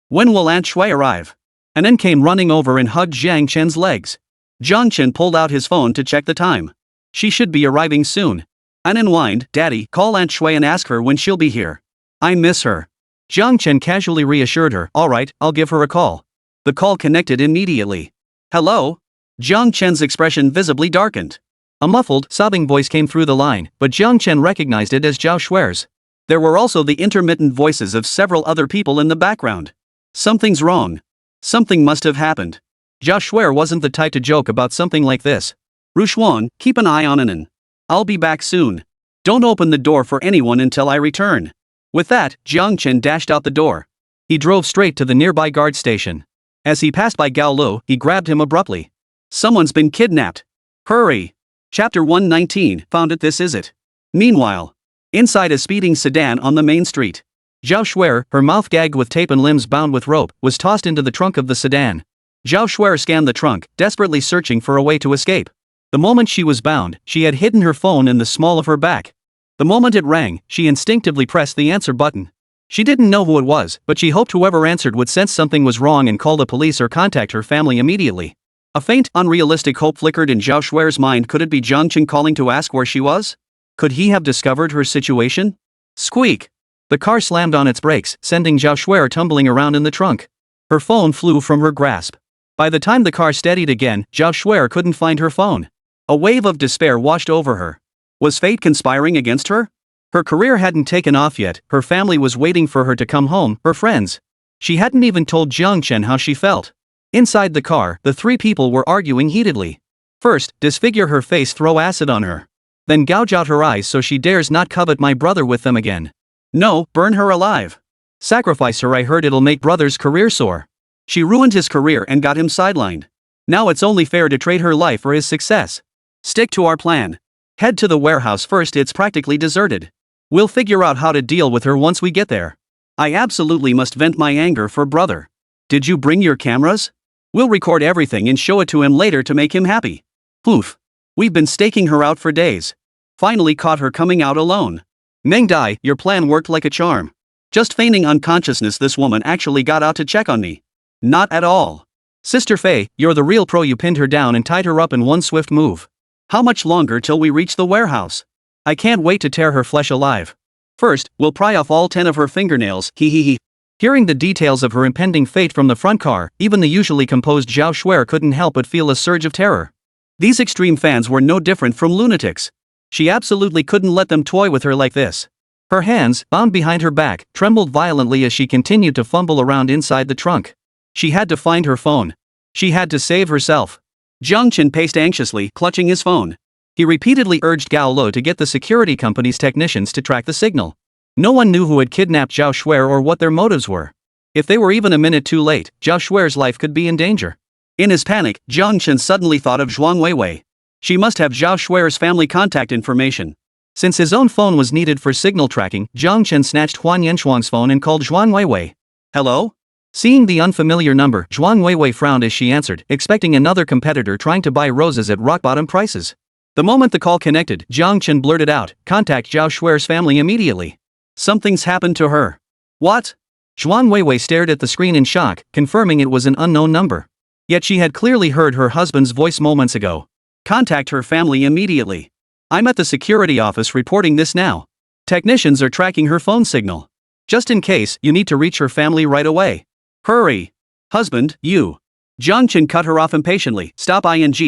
when will Aunt Shui arrive? Anan came running over and hugged Jiang Chen's legs. Jiang Chen pulled out his phone to check the time. She should be arriving soon. Anan whined, Daddy, call Aunt Shui and ask her when she'll be here. I miss her. Jiang Chen casually reassured her. Alright, I'll give her a call. The call connected immediately. Hello? Jiang Chen's expression visibly darkened. A muffled, sobbing voice came through the line, but Jiang Chen recognized it as Zhao Shuer's. There were also the intermittent voices of several other people in the background. Something's wrong. Something must have happened. Zhao Shuer wasn't the type to joke about something like this. Rushuan, keep an eye on Anan. I'll be back soon. Don't open the door for anyone until I return. With that, Jiang Chen dashed out the door. He drove straight to the nearby guard station. As he passed by Gao Lu, he grabbed him abruptly. Someone's been kidnapped. Hurry. Chapter 119, found it, this is it. Meanwhile, inside a speeding sedan on the main street, Zhao Shuer, her mouth gagged with tape and limbs bound with rope, was tossed into the trunk of the sedan. Zhao Shuer scanned the trunk, desperately searching for a way to escape. The moment she was bound, she had hidden her phone in the small of her back. The moment it rang, she instinctively pressed the answer button. She didn't know who it was, but she hoped whoever answered would sense something was wrong and call the police or contact her family immediately. A faint, unrealistic hope flickered in Zhao Shuer's mind. Could it be Jiang Chen calling to ask where she was? Could he have discovered her situation? Squeak! The car slammed on its brakes, sending Zhao Shuer tumbling around in the trunk. Her phone flew from her grasp. By the time the car steadied again, Zhao Shuer couldn't find her phone. A wave of despair washed over her. Was fate conspiring against her? Her career hadn't taken off yet, her family was waiting for her to come home, her friends. She hadn't even told Jiang Chen how she felt. Inside the car, the three people were arguing heatedly. First, disfigure her face, throw acid on her. Then gouge out her eyes so she dares not covet my brother with them again. No, burn her alive. Sacrifice her, I heard it'll make brother's career soar. She ruined his career and got him sidelined. Now it's only fair to trade her life for his success. Stick to our plan. Head to the warehouse first, it's practically deserted. We'll figure out how to deal with her once we get there. I absolutely must vent my anger for brother. Did you bring your cameras? We'll record everything and show it to him later to make him happy. Poof. We've been staking her out for days. Finally caught her coming out alone. Meng Dai, your plan worked like a charm. Just feigning unconsciousness, this woman actually got out to check on me. Not at all. Sister Fei, you're the real pro, you pinned her down and tied her up in one swift move. How much longer till we reach the warehouse? I can't wait to tear her flesh alive. First, we'll pry off all 10 of her fingernails, hee. Hearing the details of her impending fate from the front car, even the usually composed Zhao Shuer couldn't help but feel a surge of terror. These extreme fans were no different from lunatics. She absolutely couldn't let them toy with her like this. Her hands, bound behind her back, trembled violently as she continued to fumble around inside the trunk. She had to find her phone. She had to save herself. Jiang Chen paced anxiously, clutching his phone. He repeatedly urged Gao Lo to get the security company's technicians to track the signal. No one knew who had kidnapped Zhao Shuer or what their motives were. If they were even a minute too late, Zhao Shuer's life could be in danger. In his panic, Jiang Chen suddenly thought of Zhuang Weiwei. She must have Zhao Shuer's family contact information. Since his own phone was needed for signal tracking, Jiang Chen snatched Huan Yenshuang's phone and called Zhuang Weiwei. Hello? Seeing the unfamiliar number, Zhuang Weiwei frowned as she answered, expecting another competitor trying to buy roses at rock-bottom prices. The moment the call connected, Jiang Chen blurted out, "Contact Zhao Shuer's family immediately. Something's happened to her." What? Zhuang Weiwei stared at the screen in shock, confirming it was an unknown number. Yet she had clearly heard her husband's voice moments ago. Contact her family immediately. I'm at the security office reporting this now. Technicians are tracking her phone signal. Just in case, you need to reach her family right away. Hurry. Husband, you. Jiang Chen cut her off impatiently. Stop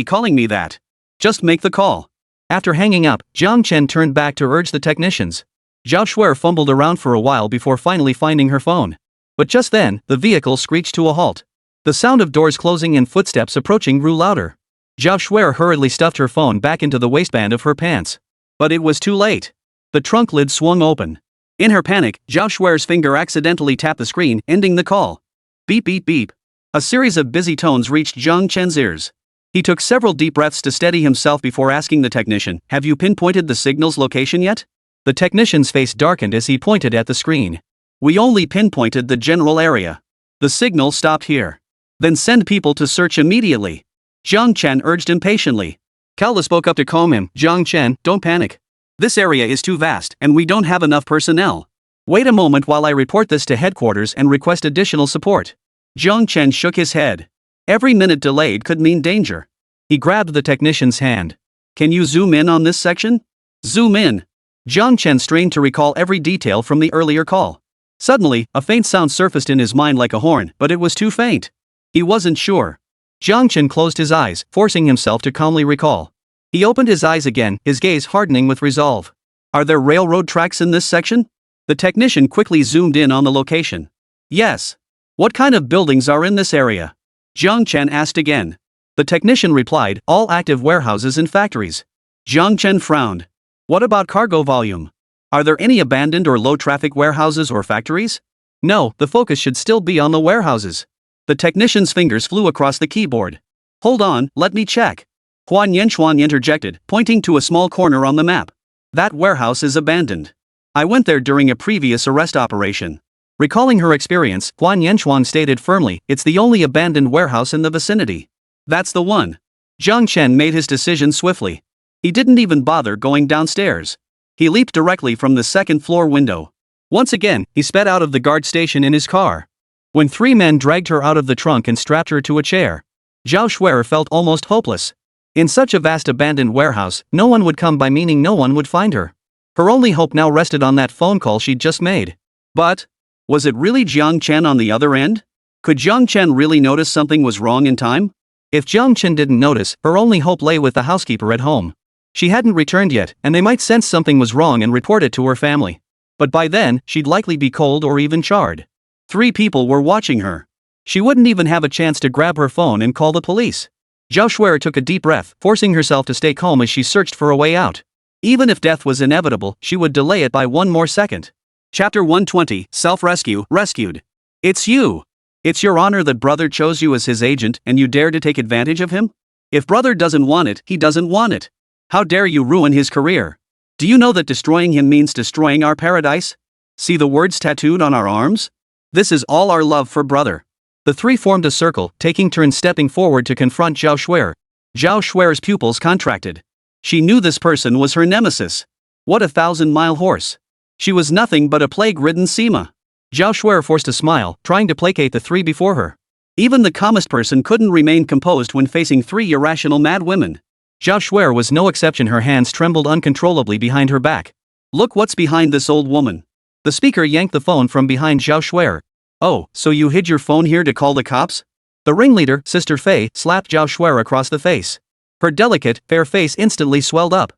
calling me that. Just make the call. After hanging up, Jiang Chen turned back to urge the technicians. Zhao Shuer fumbled around for a while before finally finding her phone. But just then, the vehicle screeched to a halt. The sound of doors closing and footsteps approaching grew louder. Zhao Shuer hurriedly stuffed her phone back into the waistband of her pants. But it was too late. The trunk lid swung open. In her panic, Zhao Shuer's finger accidentally tapped the screen, ending the call. Beep beep beep. A series of busy tones reached Jiang Chen's ears. He took several deep breaths to steady himself before asking the technician, "Have you pinpointed the signal's location yet?" The technician's face darkened as he pointed at the screen. "We only pinpointed the general area. The signal stopped here." "Then send people to search immediately," Jiang Chen urged impatiently. Kaola spoke up to calm him. "Jiang Chen, don't panic. This area is too vast, and we don't have enough personnel. Wait a moment while I report this to headquarters and request additional support." Jiang Chen shook his head. Every minute delayed could mean danger. He grabbed the technician's hand. "Can you zoom in on this section?" "Zoom in." Jiang Chen strained to recall every detail from the earlier call. Suddenly, a faint sound surfaced in his mind like a horn, but it was too faint. He wasn't sure. Jiang Chen closed his eyes, forcing himself to calmly recall. He opened his eyes again, his gaze hardening with resolve. "Are there railroad tracks in this section?" The technician quickly zoomed in on the location. "Yes." "What kind of buildings are in this area?" Jiang Chen asked again. The technician replied, "All active warehouses and factories." Jiang Chen frowned. "What about cargo volume? Are there any abandoned or low-traffic warehouses or factories?" "No, the focus should still be on the warehouses." The technician's fingers flew across the keyboard. "Hold on, let me check." Huan Yenshuang interjected, pointing to a small corner on the map. "That warehouse is abandoned. I went there during a previous arrest operation." Recalling her experience, Huan Yenshuang stated firmly, "It's the only abandoned warehouse in the vicinity." "That's the one." Jiang Chen made his decision swiftly. He didn't even bother going downstairs. He leaped directly from the second-floor window. Once again, he sped out of the guard station in his car. When three men dragged her out of the trunk and strapped her to a chair, Zhao Shuer felt almost hopeless. In such a vast abandoned warehouse, no one would come by, meaning no one would find her. Her only hope now rested on that phone call she'd just made. But was it really Jiang Chen on the other end? Could Jiang Chen really notice something was wrong in time? If Jiang Chen didn't notice, her only hope lay with the housekeeper at home. She hadn't returned yet, and they might sense something was wrong and report it to her family. But by then, she'd likely be cold or even charred. 3 people were watching her. She wouldn't even have a chance to grab her phone and call the police. Zhao Shuer took a deep breath, forcing herself to stay calm as she searched for a way out. Even if death was inevitable, she would delay it by 1 more second. Chapter 120, Self-Rescue, Rescued. It's you. It's your honor that brother chose you as his agent and you dare to take advantage of him? If brother doesn't want it, he doesn't want it. How dare you ruin his career? Do you know that destroying him means destroying our paradise? See the words tattooed on our arms? This is all our love for brother. The 3 formed a circle, taking turns stepping forward to confront Zhao Shuer. Zhao Shuer's pupils contracted. She knew this person was her nemesis. What a 1,000-mile horse. She was nothing but a plague-ridden Sima. Zhao Shuer forced a smile, trying to placate the 3 before her. Even the calmest person couldn't remain composed when facing 3 irrational mad women. Zhao Shuer was no exception. Her hands trembled uncontrollably behind her back. Look what's behind this old woman. The speaker yanked the phone from behind Zhao Shuer. Oh, so you hid your phone here to call the cops? The ringleader, Sister Fei, slapped Zhao Shuer across the face. Her delicate, fair face instantly swelled up.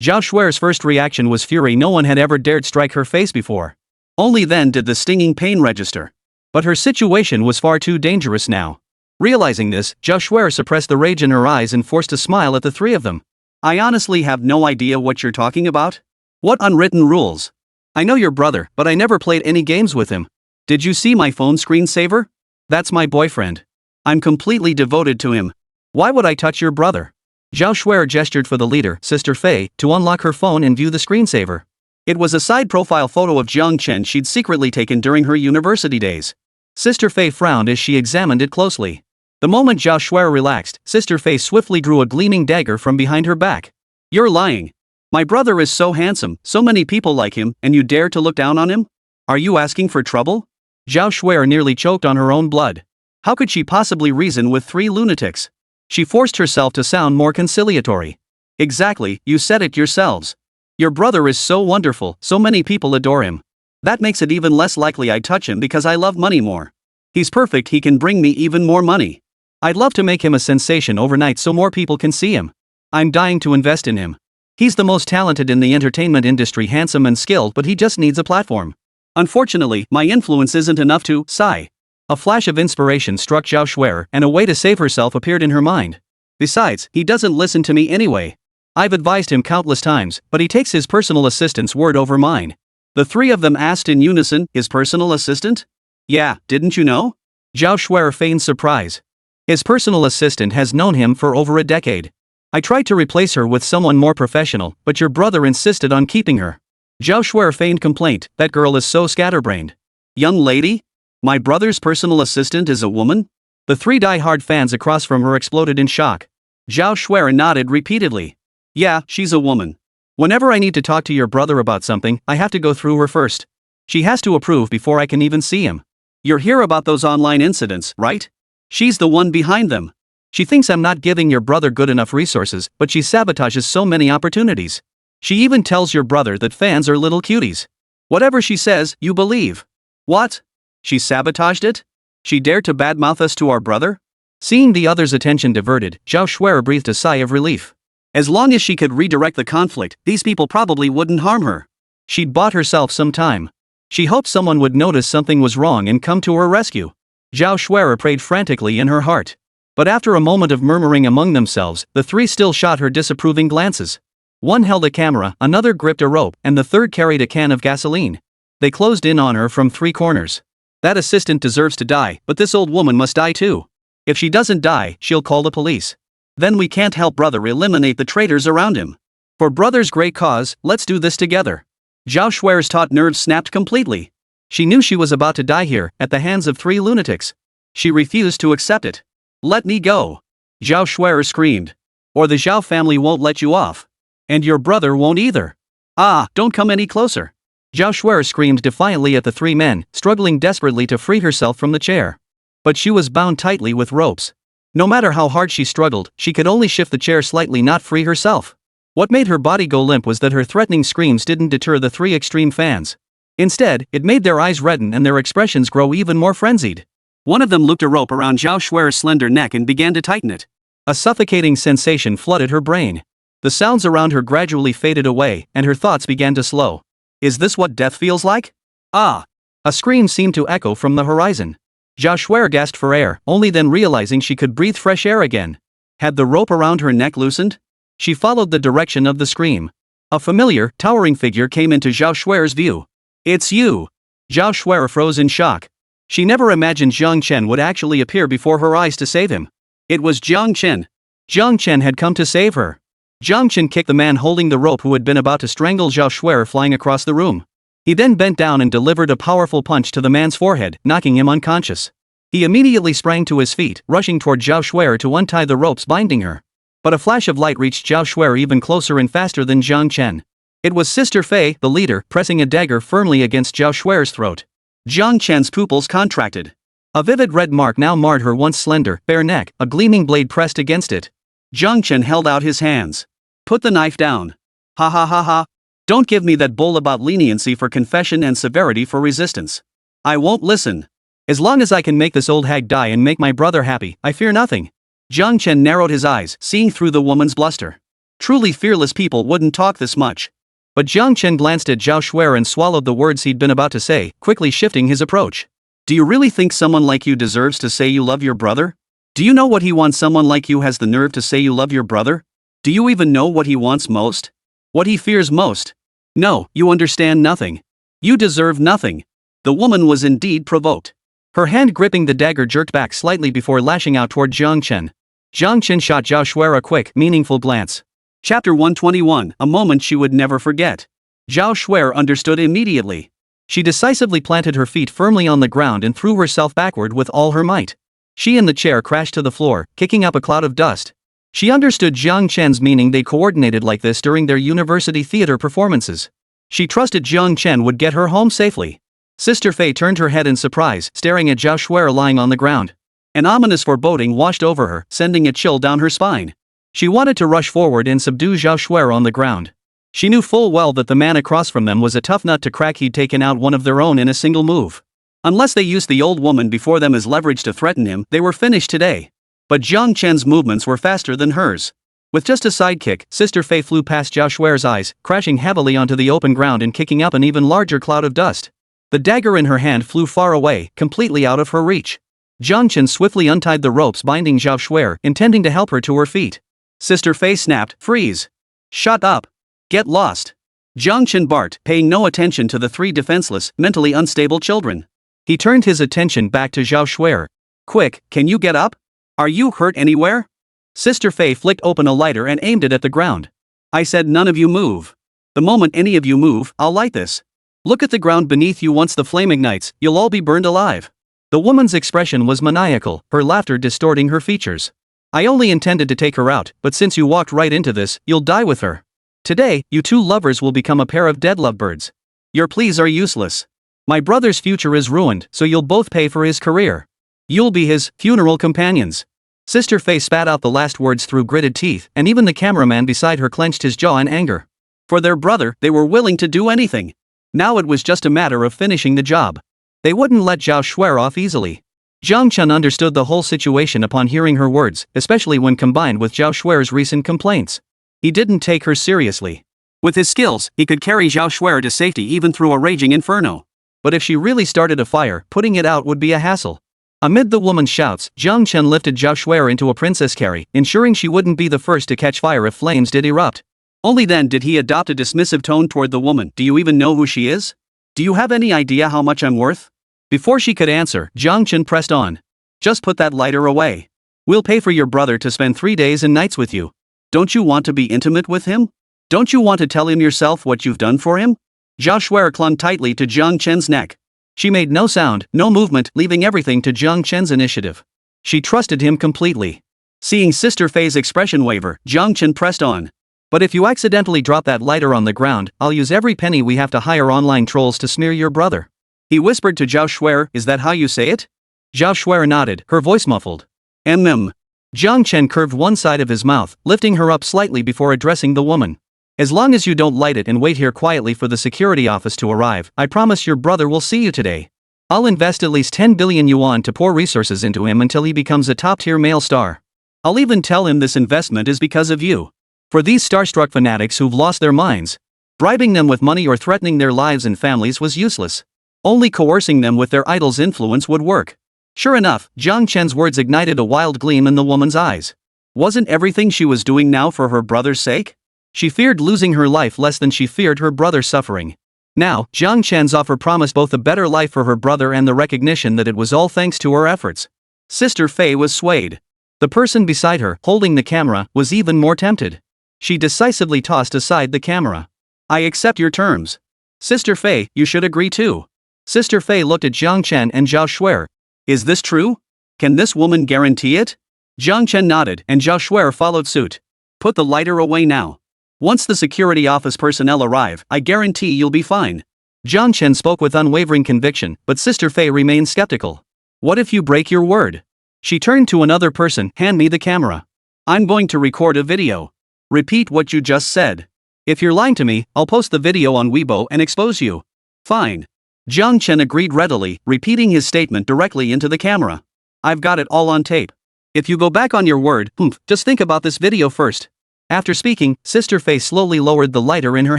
Zhao Shuer's first reaction was fury. No one had ever dared strike her face before. Only then did the stinging pain register. But her situation was far too dangerous now. Realizing this, Zhao Shuer suppressed the rage in her eyes and forced a smile at the 3 of them. I honestly have no idea what you're talking about. What unwritten rules? I know your brother, but I never played any games with him. Did you see my phone screensaver? That's my boyfriend. I'm completely devoted to him. Why would I touch your brother? Zhao Shuer gestured for the leader, Sister Fei, to unlock her phone and view the screensaver. It was a side profile photo of Jiang Chen she'd secretly taken during her university days. Sister Fei frowned as she examined it closely. The moment Zhao Shuer relaxed, Sister Fei swiftly drew a gleaming dagger from behind her back. You're lying. My brother is so handsome, so many people like him, and you dare to look down on him? Are you asking for trouble? Zhao Shuer nearly choked on her own blood. How could she possibly reason with 3 lunatics? She forced herself to sound more conciliatory. Exactly, you said it yourselves. Your brother is so wonderful, so many people adore him. That makes it even less likely I'd touch him because I love money more. He's perfect. He can bring me even more money. I'd love to make him a sensation overnight so more people can see him. I'm dying to invest in him. He's the most talented in the entertainment industry, handsome and skilled, but he just needs a platform. Unfortunately, my influence isn't enough to sigh. A flash of inspiration struck Zhao Shuer, and a way to save herself appeared in her mind. Besides, he doesn't listen to me anyway. I've advised him countless times, but he takes his personal assistant's word over mine. The 3 of them asked in unison, his personal assistant? Yeah, didn't you know? Zhao Shuer feigned surprise. His personal assistant has known him for over a decade. I tried to replace her with someone more professional, but your brother insisted on keeping her. Zhao Shuer feigned complaint, that girl is so scatterbrained. Young lady? My brother's personal assistant is a woman? The 3 die-hard fans across from her exploded in shock. Zhao Shuer nodded repeatedly. Yeah, she's a woman. Whenever I need to talk to your brother about something, I have to go through her first. She has to approve before I can even see him. You're here about those online incidents, right? She's the one behind them. She thinks I'm not giving your brother good enough resources, but she sabotages so many opportunities. She even tells your brother that fans are little cuties. Whatever she says, you believe. What? She sabotaged it? She dared to badmouth us to our brother? Seeing the other's attention diverted, Zhao Shuer breathed a sigh of relief. As long as she could redirect the conflict, these people probably wouldn't harm her. She'd bought herself some time. She hoped someone would notice something was wrong and come to her rescue. Zhao Shuer prayed frantically in her heart. But after a moment of murmuring among themselves, the 3 still shot her disapproving glances. One held a camera, another gripped a rope, and the 3rd carried a can of gasoline. They closed in on her from 3 corners. That assistant deserves to die, but this old woman must die too. If she doesn't die, she'll call the police. Then we can't help brother eliminate the traitors around him. For brother's great cause, let's do this together. Zhao Shuer's taut nerves snapped completely. She knew she was about to die here, at the hands of 3 lunatics. She refused to accept it. Let me go. Zhao Shuer screamed. Or the Zhao family won't let you off. And your brother won't either. Ah, don't come any closer. Zhao Shuer screamed defiantly at the 3 men, struggling desperately to free herself from the chair. But she was bound tightly with ropes. No matter how hard she struggled, she could only shift the chair slightly, not free herself. What made her body go limp was that her threatening screams didn't deter the 3 extreme fans. Instead, it made their eyes redden and their expressions grow even more frenzied. One of them looped a rope around Zhao Shuer's slender neck and began to tighten it. A suffocating sensation flooded her brain. The sounds around her gradually faded away, and her thoughts began to slow. Is this what death feels like? Ah! A scream seemed to echo from the horizon. Zhao Shuer gasped for air, only then realizing she could breathe fresh air again. Had the rope around her neck loosened? She followed the direction of the scream. A familiar, towering figure came into Zhao Shuer's view. It's you! Zhao Shuer froze in shock. She never imagined Jiang Chen would actually appear before her eyes to save him. It was Jiang Chen. Jiang Chen had come to save her. Jiang Chen kicked the man holding the rope who had been about to strangle Zhao Shuer, flying across the room. He then bent down and delivered a powerful punch to the man's forehead, knocking him unconscious. He immediately sprang to his feet, rushing toward Zhao Shuer to untie the ropes binding her. But a flash of light reached Zhao Shuer even closer and faster than Jiang Chen. It was Sister Fei, the leader, pressing a dagger firmly against Zhao Shuer's throat. Jiang Chen's pupils contracted. A vivid red mark now marred her once slender, bare neck, a gleaming blade pressed against it. Jiang Chen held out his hands. Put the knife down. Ha ha ha ha. Don't give me that bull about leniency for confession and severity for resistance. I won't listen. As long as I can make this old hag die and make my brother happy, I fear nothing. Jiang Chen narrowed his eyes, seeing through the woman's bluster. Truly fearless people wouldn't talk this much. But Jiang Chen glanced at Zhao Shuer and swallowed the words he'd been about to say, quickly shifting his approach. Do you really think someone like you deserves to say you love your brother? Do you know what he wants? Someone like you has the nerve to say you love your brother? Do you even know what he wants most? What he fears most? No, you understand nothing. You deserve nothing. The woman was indeed provoked. Her hand gripping the dagger jerked back slightly before lashing out toward Jiang Chen. Jiang Chen shot Zhao Shuer a quick, meaningful glance. Chapter 121, a moment she would never forget. Zhao Shuer understood immediately. She decisively planted her feet firmly on the ground and threw herself backward with all her might. She and the chair crashed to the floor, kicking up a cloud of dust. She understood Jiang Chen's meaning. They coordinated like this during their university theater performances. She trusted Jiang Chen would get her home safely. Sister Fei turned her head in surprise, staring at Zhao Shuer lying on the ground. An ominous foreboding washed over her, sending a chill down her spine. She wanted to rush forward and subdue Zhao Shuer on the ground. She knew full well that the man across from them was a tough nut to crack. He'd taken out one of their own in a single move. Unless they used the old woman before them as leverage to threaten him, they were finished today. But Jiang Chen's movements were faster than hers. With just a sidekick, Sister Fei flew past Zhao Shuer's eyes, crashing heavily onto the open ground and kicking up an even larger cloud of dust. The dagger in her hand flew far away, completely out of her reach. Jiang Chen swiftly untied the ropes binding Zhao Shuer, intending to help her to her feet. Sister Fei snapped, "Freeze! Shut up! Get lost!" Jiang Chen barked, paying no attention to the three defenseless, mentally unstable children. He turned his attention back to Zhao Shuer. "Quick, can you get up? Are you hurt anywhere?" Sister Fei flicked open a lighter and aimed it at the ground. "I said none of you move. The moment any of you move, I'll light this. Look at the ground beneath you. Once the flame ignites, you'll all be burned alive." The woman's expression was maniacal, her laughter distorting her features. "I only intended to take her out, but since you walked right into this, you'll die with her. Today, you two lovers will become a pair of dead lovebirds. Your pleas are useless. My brother's future is ruined, so you'll both pay for his career. You'll be his funeral companions." Sister Fei spat out the last words through gritted teeth, and even the cameraman beside her clenched his jaw in anger. For their brother, they were willing to do anything. Now it was just a matter of finishing the job. They wouldn't let Zhao Shuer off easily. Jiang Chen understood the whole situation upon hearing her words, especially when combined with Zhao Shuer's recent complaints. He didn't take her seriously. With his skills, he could carry Zhao Shuer to safety even through a raging inferno. But if she really started a fire, putting it out would be a hassle. Amid the woman's shouts, Jiang Chen lifted Zhao Shuer into a princess carry, ensuring she wouldn't be the first to catch fire if flames did erupt. Only then did he adopt a dismissive tone toward the woman. "Do you even know who she is? Do you have any idea how much I'm worth?" Before she could answer, Jiang Chen pressed on. "Just put that lighter away. We'll pay for your brother to spend 3 days and nights with you. Don't you want to be intimate with him? Don't you want to tell him yourself what you've done for him?" Zhao Shuer clung tightly to Jiang Chen's neck. She made no sound, no movement, leaving everything to Jiang Chen's initiative. She trusted him completely. Seeing Sister Fei's expression waver, Jiang Chen pressed on. "But if you accidentally drop that lighter on the ground, I'll use every penny we have to hire online trolls to smear your brother." He whispered to Zhao Shuer, "Is that how you say it?" Zhao Shuer nodded, her voice muffled. "Mm." Jiang Chen curved one side of his mouth, lifting her up slightly before addressing the woman. As long as you don't light it and wait here quietly for the security office to arrive, I promise your brother will see you today. I'll invest at least 10 billion yuan to pour resources into him until he becomes a top-tier male star. I'll even tell him this investment is because of you. For these starstruck fanatics who've lost their minds, bribing them with money or threatening their lives and families was useless. Only coercing them with their idol's influence would work. Sure enough, Jiang Chen's words ignited a wild gleam in the woman's eyes. Wasn't everything she was doing now for her brother's sake? She feared losing her life less than she feared her brother's suffering. Now, Jiang Chen's offer promised both a better life for her brother and the recognition that it was all thanks to her efforts. Sister Fei was swayed. The person beside her, holding the camera, was even more tempted. She decisively tossed aside the camera. I accept your terms. Sister Fei, you should agree too. Sister Fei looked at Jiang Chen and Zhao Shuer. Is this true? Can this woman guarantee it? Jiang Chen nodded and Zhao Shuer followed suit. Put the lighter away now. Once the security office personnel arrive, I guarantee you'll be fine. Jiang Chen spoke with unwavering conviction, but Sister Fei remained skeptical. What if you break your word? She turned to another person. Hand me the camera. I'm going to record a video. Repeat what you just said. If you're lying to me, I'll post the video on Weibo and expose you. Fine. Jiang Chen agreed readily, repeating his statement directly into the camera. I've got it all on tape. If you go back on your word, just think about this video first. After speaking, Sister Fei slowly lowered the lighter in her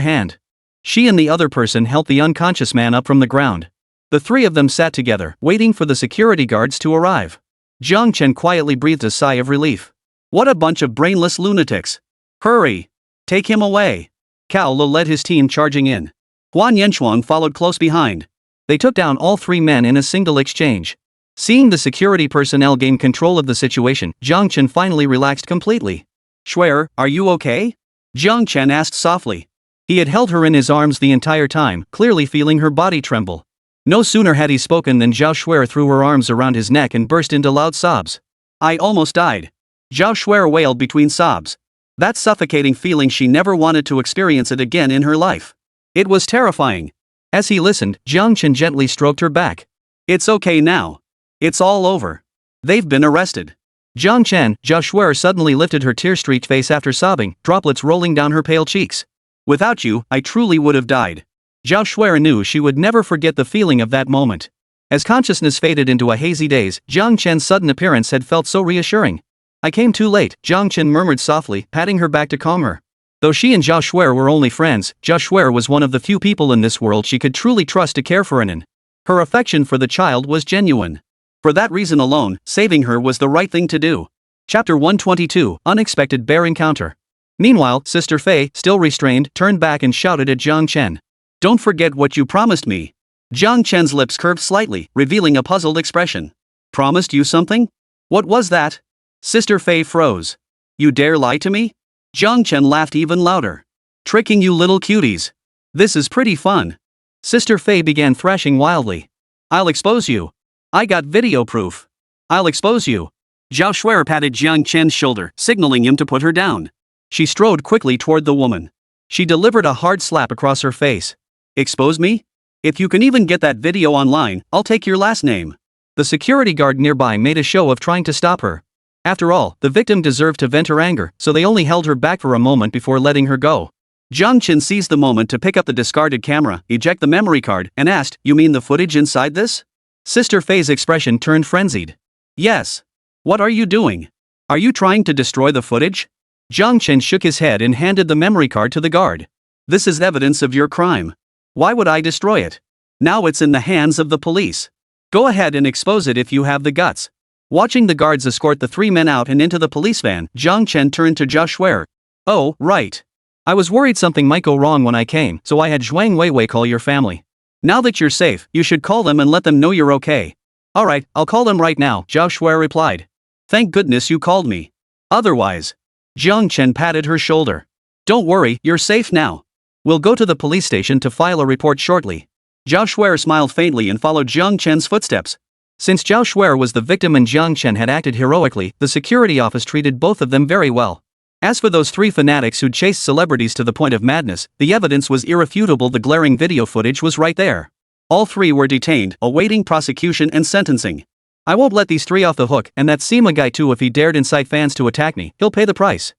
hand. She and the other person helped the unconscious man up from the ground. The three of them sat together, waiting for the security guards to arrive. Jiang Chen quietly breathed a sigh of relief. What a bunch of brainless lunatics. Hurry! Take him away. Cao Lo led his team charging in. Huan Yanchuang followed close behind. They took down all three men in a single exchange. Seeing the security personnel gain control of the situation, Jiang Chen finally relaxed completely. Shuer, are you okay? Jiang Chen asked softly. He had held her in his arms the entire time, clearly feeling her body tremble. No sooner had he spoken than Zhao Shuer threw her arms around his neck and burst into loud sobs. I almost died. Zhao Shuer wailed between sobs. That suffocating feeling, she never wanted to experience it again in her life. It was terrifying. As he listened, Jiang Chen gently stroked her back. It's okay now. It's all over. They've been arrested. Zhao Shuer suddenly lifted her tear-streaked face after sobbing, droplets rolling down her pale cheeks. Without you, I truly would have died. Zhao Shuer knew she would never forget the feeling of that moment. As consciousness faded into a hazy daze, Jiang Chen's sudden appearance had felt so reassuring. I came too late, Jiang Chen murmured softly, patting her back to calm her. Though she and Zhao Shuer were only friends, Zhao Shuer was one of the few people in this world she could truly trust to care for Anan. Her affection for the child was genuine. For that reason alone, saving her was the right thing to do. Chapter 122, Unexpected Bear Encounter. Meanwhile, Sister Fei, still restrained, turned back and shouted at Jiang Chen. Don't forget what you promised me. Jiang Chen's lips curved slightly, revealing a puzzled expression. Promised you something? What was that? Sister Fei froze. You dare lie to me? Jiang Chen laughed even louder. Tricking you little cuties. This is pretty fun. Sister Fei began thrashing wildly. I'll expose you. I got video proof. I'll expose you. Zhao Shuer patted Jiang Chen's shoulder, signaling him to put her down. She strode quickly toward the woman. She delivered a hard slap across her face. Expose me? If you can even get that video online, I'll take your last name. The security guard nearby made a show of trying to stop her. After all, the victim deserved to vent her anger, so they only held her back for a moment before letting her go. Jiang Chen seized the moment to pick up the discarded camera, eject the memory card, and asked, You mean the footage inside this? Sister Fei's expression turned frenzied. Yes. What are you doing? Are you trying to destroy the footage? Jiang Chen shook his head and handed the memory card to the guard. This is evidence of your crime. Why would I destroy it? Now it's in the hands of the police. Go ahead and expose it if you have the guts. Watching the guards escort the three men out and into the police van, Jiang Chen turned to Zhao Shuer. Oh, right. I was worried something might go wrong when I came, so I had Zhuang Weiwei call your family. Now that you're safe, you should call them and let them know you're okay. Alright, I'll call them right now, Zhao Shuer replied. Thank goodness you called me. Otherwise. Jiang Chen patted her shoulder. Don't worry, you're safe now. We'll go to the police station to file a report shortly. Zhao Shuer smiled faintly and followed Jiang Chen's footsteps. Since Zhao Shuer was the victim and Jiang Chen had acted heroically, the security office treated both of them very well. As for those three fanatics who'd chased celebrities to the point of madness, the evidence was irrefutable. The glaring video footage was right there. All three were detained, awaiting prosecution and sentencing. I won't let these three off the hook, and that Sima guy too. If he dared incite fans to attack me, he'll pay the price.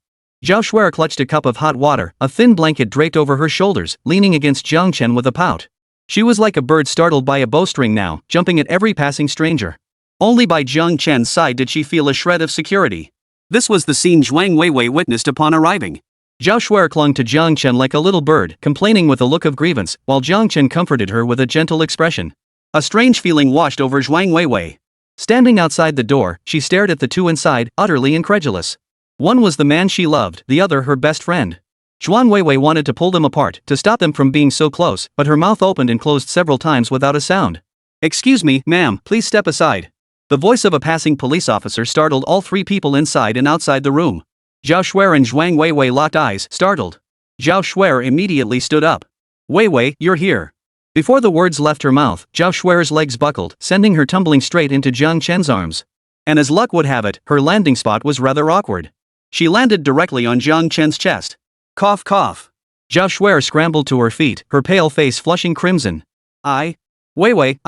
Zhao Shuer clutched a cup of hot water, a thin blanket draped over her shoulders, leaning against Jiang Chen with a pout. She was like a bird startled by a bowstring now, jumping at every passing stranger. Only by Jiang Chen's side did she feel a shred of security. This was the scene Zhuang Weiwei witnessed upon arriving. Zhao Shuer clung to Jiang Chen like a little bird, complaining with a look of grievance, while Jiang Chen comforted her with a gentle expression. A strange feeling washed over Zhuang Weiwei. Standing outside the door, she stared at the two inside, utterly incredulous. One was the man she loved, the other her best friend. Zhuang Weiwei wanted to pull them apart, to stop them from being so close, but her mouth opened and closed several times without a sound. "Excuse me, ma'am, please step aside." The voice of a passing police officer startled all three people inside and outside the room. Zhao Shuer and Zhuang Weiwei locked eyes, startled. Zhao Shuer immediately stood up. "Weiwei, you're here." Before the words left her mouth, Zhao Shuer's legs buckled, sending her tumbling straight into Jiang Chen's arms. And as luck would have it, her landing spot was rather awkward. She landed directly on Jiang Chen's chest. Cough cough. Zhao Shuer scrambled to her feet, her pale face flushing crimson. Weiwei,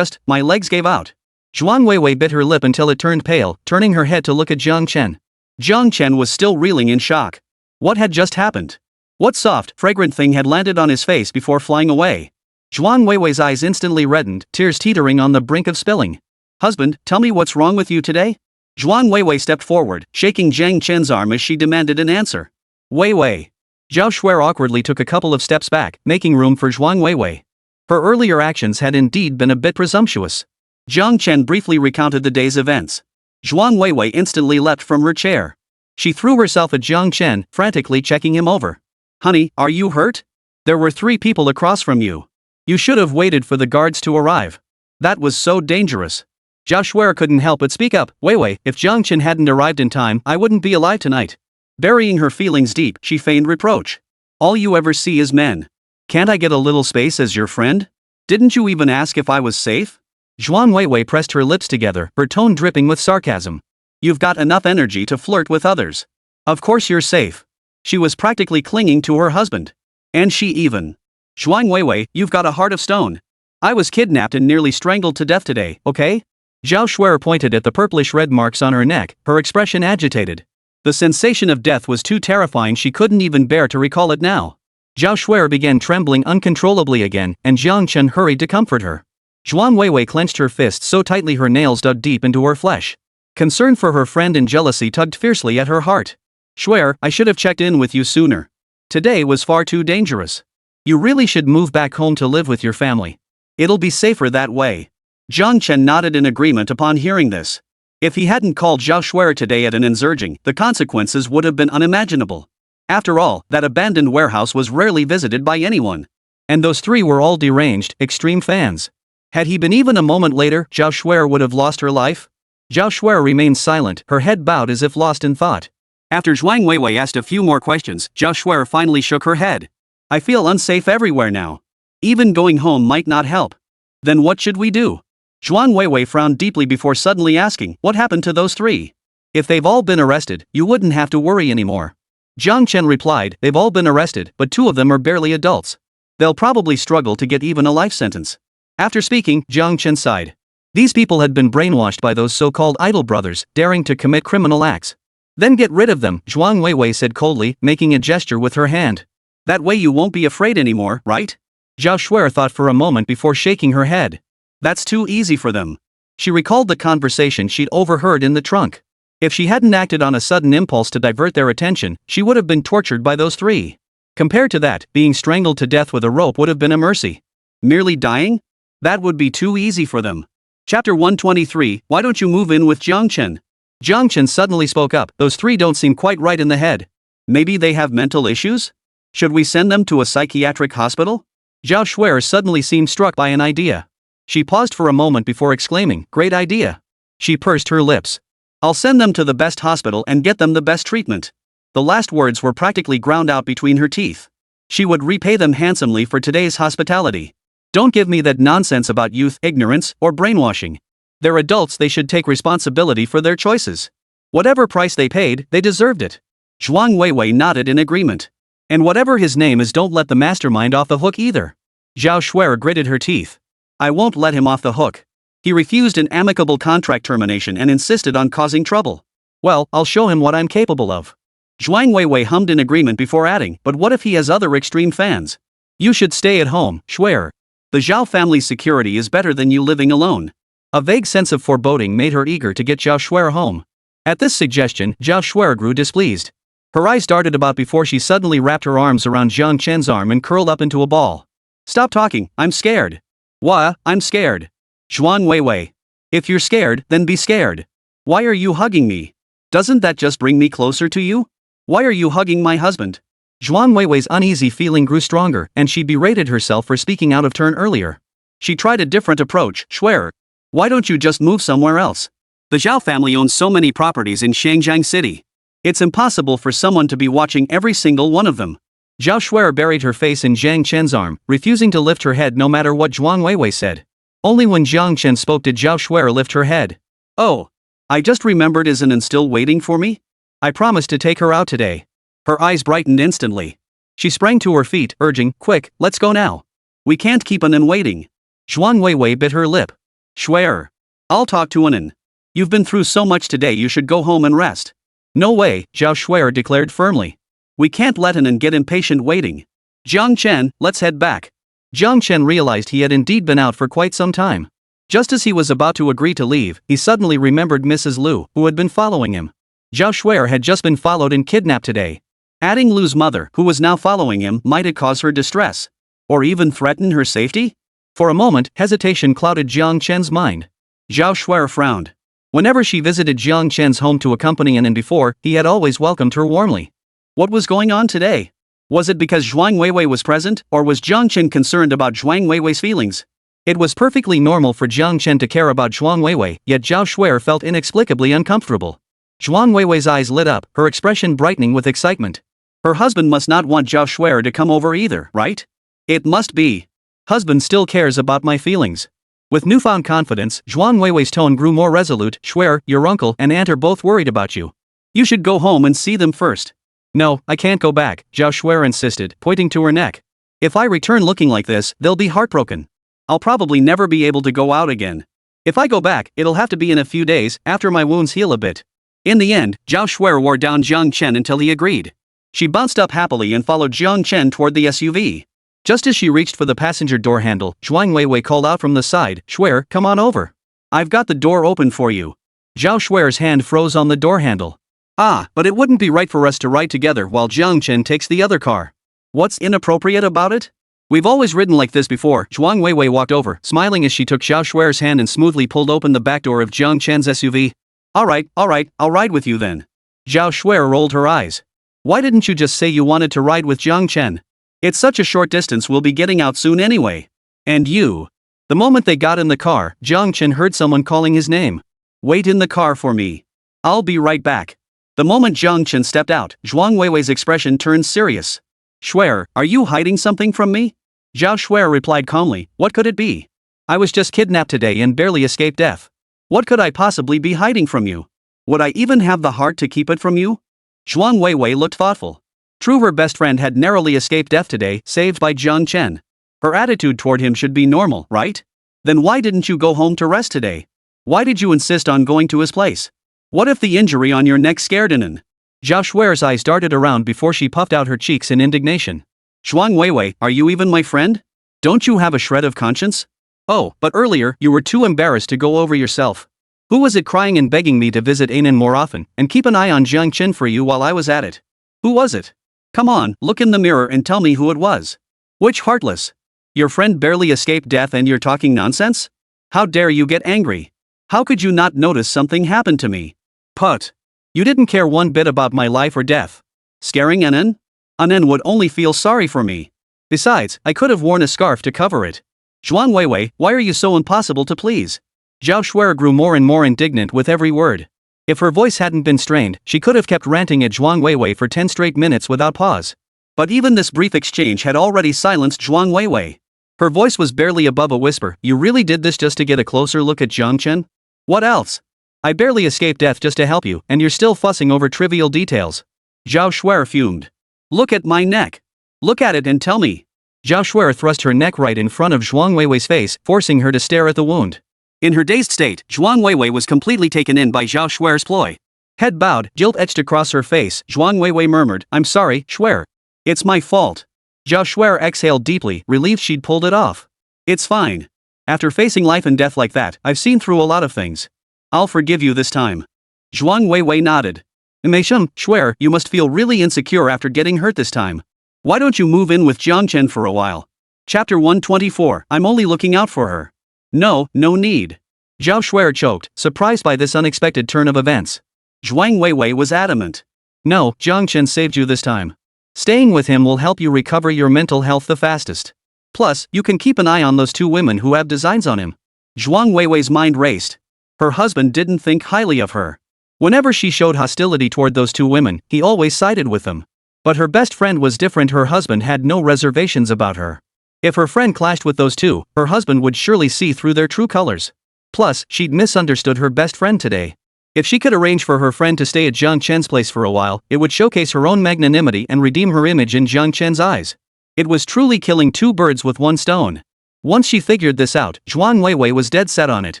my legs gave out." Zhuang Weiwei bit her lip until it turned pale, turning her head to look at Jiang Chen. Jiang Chen was still reeling in shock. What had just happened? What soft, fragrant thing had landed on his face before flying away? Zhuang Weiwei's eyes instantly reddened, tears teetering on the brink of spilling. "Husband, tell me what's wrong with you today?" Zhuang Weiwei stepped forward, shaking Jiang Chen's arm as she demanded an answer. "Weiwei." Zhao Shuer awkwardly took a couple of steps back, making room for Zhuang Weiwei. Her earlier actions had indeed been a bit presumptuous. Jiang Chen briefly recounted the day's events. Zhuang Weiwei instantly leapt from her chair. She threw herself at Jiang Chen, frantically checking him over. "Honey, are you hurt? There were 3 people across from you. You should have waited for the guards to arrive. That was so dangerous." Zhao Shuer couldn't help but speak up. "Weiwei, if Jiang Chen hadn't arrived in time, I wouldn't be alive tonight." Burying her feelings deep, she feigned reproach. "All you ever see is men. Can't I get a little space as your friend? Didn't you even ask if I was safe?" Zhuang Weiwei pressed her lips together, her tone dripping with sarcasm. "You've got enough energy to flirt with others. Of course you're safe." She was practically clinging to her husband. And she even. "Zhuang Weiwei, you've got a heart of stone. I was kidnapped and nearly strangled to death today, okay?" Zhao Shuer pointed at the purplish red marks on her neck, her expression agitated. The sensation of death was too terrifying she couldn't even bear to recall it now. Zhao Shuer began trembling uncontrollably again, and Jiang Chen hurried to comfort her. Zhuang Weiwei clenched her fists so tightly her nails dug deep into her flesh. Concern for her friend and jealousy tugged fiercely at her heart. "Shuer, I should have checked in with you sooner. Today was far too dangerous. You really should move back home to live with your family. It'll be safer that way." Jiang Chen nodded in agreement upon hearing this. If he hadn't called Zhao Shuer today at an insurging, the consequences would have been unimaginable. After all, that abandoned warehouse was rarely visited by anyone. And those 3 were all deranged, extreme fans. Had he been even a moment later, Zhao Shuer would have lost her life? Zhao Shuer remained silent, her head bowed as if lost in thought. After Zhuang Weiwei asked a few more questions, Zhao Shuer finally shook her head. "I feel unsafe everywhere now. Even going home might not help." "Then what should we do?" Zhuang Weiwei frowned deeply before suddenly asking, "What happened to those 3? If they've all been arrested, you wouldn't have to worry anymore." Jiang Chen replied, "They've all been arrested, but 2 of them are barely adults. They'll probably struggle to get even a life sentence." After speaking, Jiang Chen sighed. These people had been brainwashed by those so-called idol brothers, daring to commit criminal acts. "Then get rid of them," Zhuang Weiwei said coldly, making a gesture with her hand. "That way you won't be afraid anymore, right?" Zhao Shuer thought for a moment before shaking her head. "That's too easy for them." She recalled the conversation she'd overheard in the trunk. If she hadn't acted on a sudden impulse to divert their attention, she would have been tortured by those 3. Compared to that, being strangled to death with a rope would have been a mercy. Merely dying? That would be too easy for them. Chapter 123, Why don't you move in with Jiang Chen? Jiang Chen suddenly spoke up. "Those 3 don't seem quite right in the head. Maybe they have mental issues? Should we send them to a psychiatric hospital?" Zhao Shuer suddenly seemed struck by an idea. She paused for a moment before exclaiming, "Great idea." She pursed her lips. "I'll send them to the best hospital and get them the best treatment." The last words were practically ground out between her teeth. She would repay them handsomely for today's hospitality. Don't give me that nonsense about youth, ignorance, or brainwashing. They're adults, they should take responsibility for their choices. Whatever price they paid, they deserved it. Zhuang Weiwei nodded in agreement. "And whatever his name is, don't let the mastermind off the hook either." Zhao Shuer gritted her teeth. "I won't let him off the hook. He refused an amicable contract termination and insisted on causing trouble. Well, I'll show him what I'm capable of." Zhuang Weiwei hummed in agreement before adding, but what if he has other extreme fans? You should stay at home, Shuer. The Zhao family's security is better than you living alone. A vague sense of foreboding made her eager to get Zhao Shuer home. At this suggestion, Zhao Shuer grew displeased. Her eyes darted about before she suddenly wrapped her arms around Jiang Chen's arm and curled up into a ball. Stop talking, I'm scared. Wah, I'm scared. Zhuang Weiwei. If you're scared, then be scared. Why are you hugging me? Doesn't that just bring me closer to you? Why are you hugging my husband? Zhuang Weiwei's uneasy feeling grew stronger, and she berated herself for speaking out of turn earlier. She tried a different approach. Shuer. Why don't you just move somewhere else? The Zhao family owns so many properties in Shangjiang City. It's impossible for someone to be watching every single one of them. Zhao Shuer buried her face in Jiang Chen's arm, refusing to lift her head no matter what Zhuang Weiwei said. Only when Jiang Chen spoke did Zhao Shuer lift her head. Oh. I just remembered, isn't An still waiting for me? I promised to take her out today. Her eyes brightened instantly. She sprang to her feet, urging, quick, let's go now. We can't keep Anan waiting. Zhuang Weiwei bit her lip. Shuer. I'll talk to Anan. You've been through so much today, you should go home and rest. No way, Zhao Shuer declared firmly. We can't let Anan get impatient waiting. Jiang Chen, let's head back. Jiang Chen realized he had indeed been out for quite some time. Just as he was about to agree to leave, he suddenly remembered Mrs. Lu, who had been following him. Zhao Shuer had just been followed and kidnapped today. Adding Lu's mother, who was now following him, might it cause her distress? Or even threaten her safety? For a moment, hesitation clouded Jiang Chen's mind. Zhao Shuer frowned. Whenever she visited Jiang Chen's home to accompany Anan before, he had always welcomed her warmly. What was going on today? Was it because Zhuang Weiwei was present, or was Jiang Chen concerned about Zhuang Weiwei's feelings? It was perfectly normal for Jiang Chen to care about Zhuang Weiwei, yet Zhao Shuer felt inexplicably uncomfortable. Zhuang Weiwei's eyes lit up, her expression brightening with excitement. Her husband must not want Zhao Shuer to come over either, right? It must be. Husband still cares about my feelings. With newfound confidence, Zhuang Weiwei's tone grew more resolute. Shuer, your uncle and aunt are both worried about you. You should go home and see them first. No, I can't go back, Zhao Shuer insisted, pointing to her neck. If I return looking like this, they'll be heartbroken. I'll probably never be able to go out again. If I go back, it'll have to be in a few days, after my wounds heal a bit. In the end, Zhao Shuer wore down Jiang Chen until he agreed. She bounced up happily and followed Jiang Chen toward the SUV. Just as she reached for the passenger door handle, Zhuang Weiwei called out from the side, Shuer, come on over. I've got the door open for you. Zhao Shuer's hand froze on the door handle. Ah, but it wouldn't be right for us to ride together while Jiang Chen takes the other car. What's inappropriate about it? We've always ridden like this before. Zhuang Weiwei walked over, smiling as she took Zhao Shuer's hand and smoothly pulled open the back door of Jiang Chen's SUV. Alright, I'll ride with you then. Zhao Shuer rolled her eyes. Why didn't you just say you wanted to ride with Jiang Chen? It's such a short distance, we'll be getting out soon anyway. And you. The moment they got in the car, Jiang Chen heard someone calling his name. Wait in the car for me. I'll be right back. The moment Jiang Chen stepped out, Zhuang Weiwei's expression turned serious. Shuer, are you hiding something from me? Zhao Shuer replied calmly, what could it be? I was just kidnapped today and barely escaped death. What could I possibly be hiding from you? Would I even have the heart to keep it from you? Zhuang Weiwei looked thoughtful. True, her best friend had narrowly escaped death today, saved by Jiang Chen. Her attitude toward him should be normal, right? Then why didn't you go home to rest today? Why did you insist on going to his place? What if the injury on your neck scared Anan? Zhao Shuer's eyes darted around before she puffed out her cheeks in indignation. Zhuang Weiwei, are you even my friend? Don't you have a shred of conscience? Oh, but earlier, you were too embarrassed to go over yourself. Who was it crying and begging me to visit Anan more often, and keep an eye on Jiang Chen for you while I was at it? Who was it? Come on, look in the mirror and tell me who it was. Which heartless? Your friend barely escaped death and you're talking nonsense? How dare you get angry? How could you not notice something happened to me? Put. You didn't care one bit about my life or death. Scaring Anan? Anan would only feel sorry for me. Besides, I could have worn a scarf to cover it. Zhuang Weiwei, why are you so impossible to please? Zhao Shuer grew more and more indignant with every word. If her voice hadn't been strained, she could have kept ranting at Zhuang Weiwei for 10 straight minutes without pause. But even this brief exchange had already silenced Zhuang Weiwei. Her voice was barely above a whisper. You really did this just to get a closer look at Jiang Chen? What else? I barely escaped death just to help you, and you're still fussing over trivial details. Zhao Shuer fumed. Look at my neck. Look at it and tell me. Zhao Shuer thrust her neck right in front of Zhuang Weiwei's face, forcing her to stare at the wound. In her dazed state, Zhuang Weiwei was completely taken in by Zhao Shuer's ploy. Head bowed, guilt etched across her face, Zhuang Weiwei murmured, "I'm sorry, Shuer. It's my fault." Zhao Shuer exhaled deeply, relieved she'd pulled it off. "It's fine. After facing life and death like that, I've seen through a lot of things. I'll forgive you this time." Zhuang Weiwei nodded. "Meisheng, Shuer, you must feel really insecure after getting hurt this time. Why don't you move in with Jiang Chen for a while?" Chapter 124, I'm only looking out for her. No need. Zhao Shuer choked, surprised by this unexpected turn of events. Zhuang Weiwei was adamant. "No, Jiang Chen saved you this time. Staying with him will help you recover your mental health the fastest. Plus, you can keep an eye on those two women who have designs on him." Zhuang Weiwei's mind raced. Her husband didn't think highly of her. Whenever she showed hostility toward those two women, he always sided with them. But her best friend was different. Her husband had no reservations about her. If her friend clashed with those two, her husband would surely see through their true colors. Plus, she'd misunderstood her best friend today. If she could arrange for her friend to stay at Jiang Chen's place for a while, it would showcase her own magnanimity and redeem her image in Jiang Chen's eyes. It was truly killing two birds with one stone. Once she figured this out, Zhuang Weiwei was dead set on it.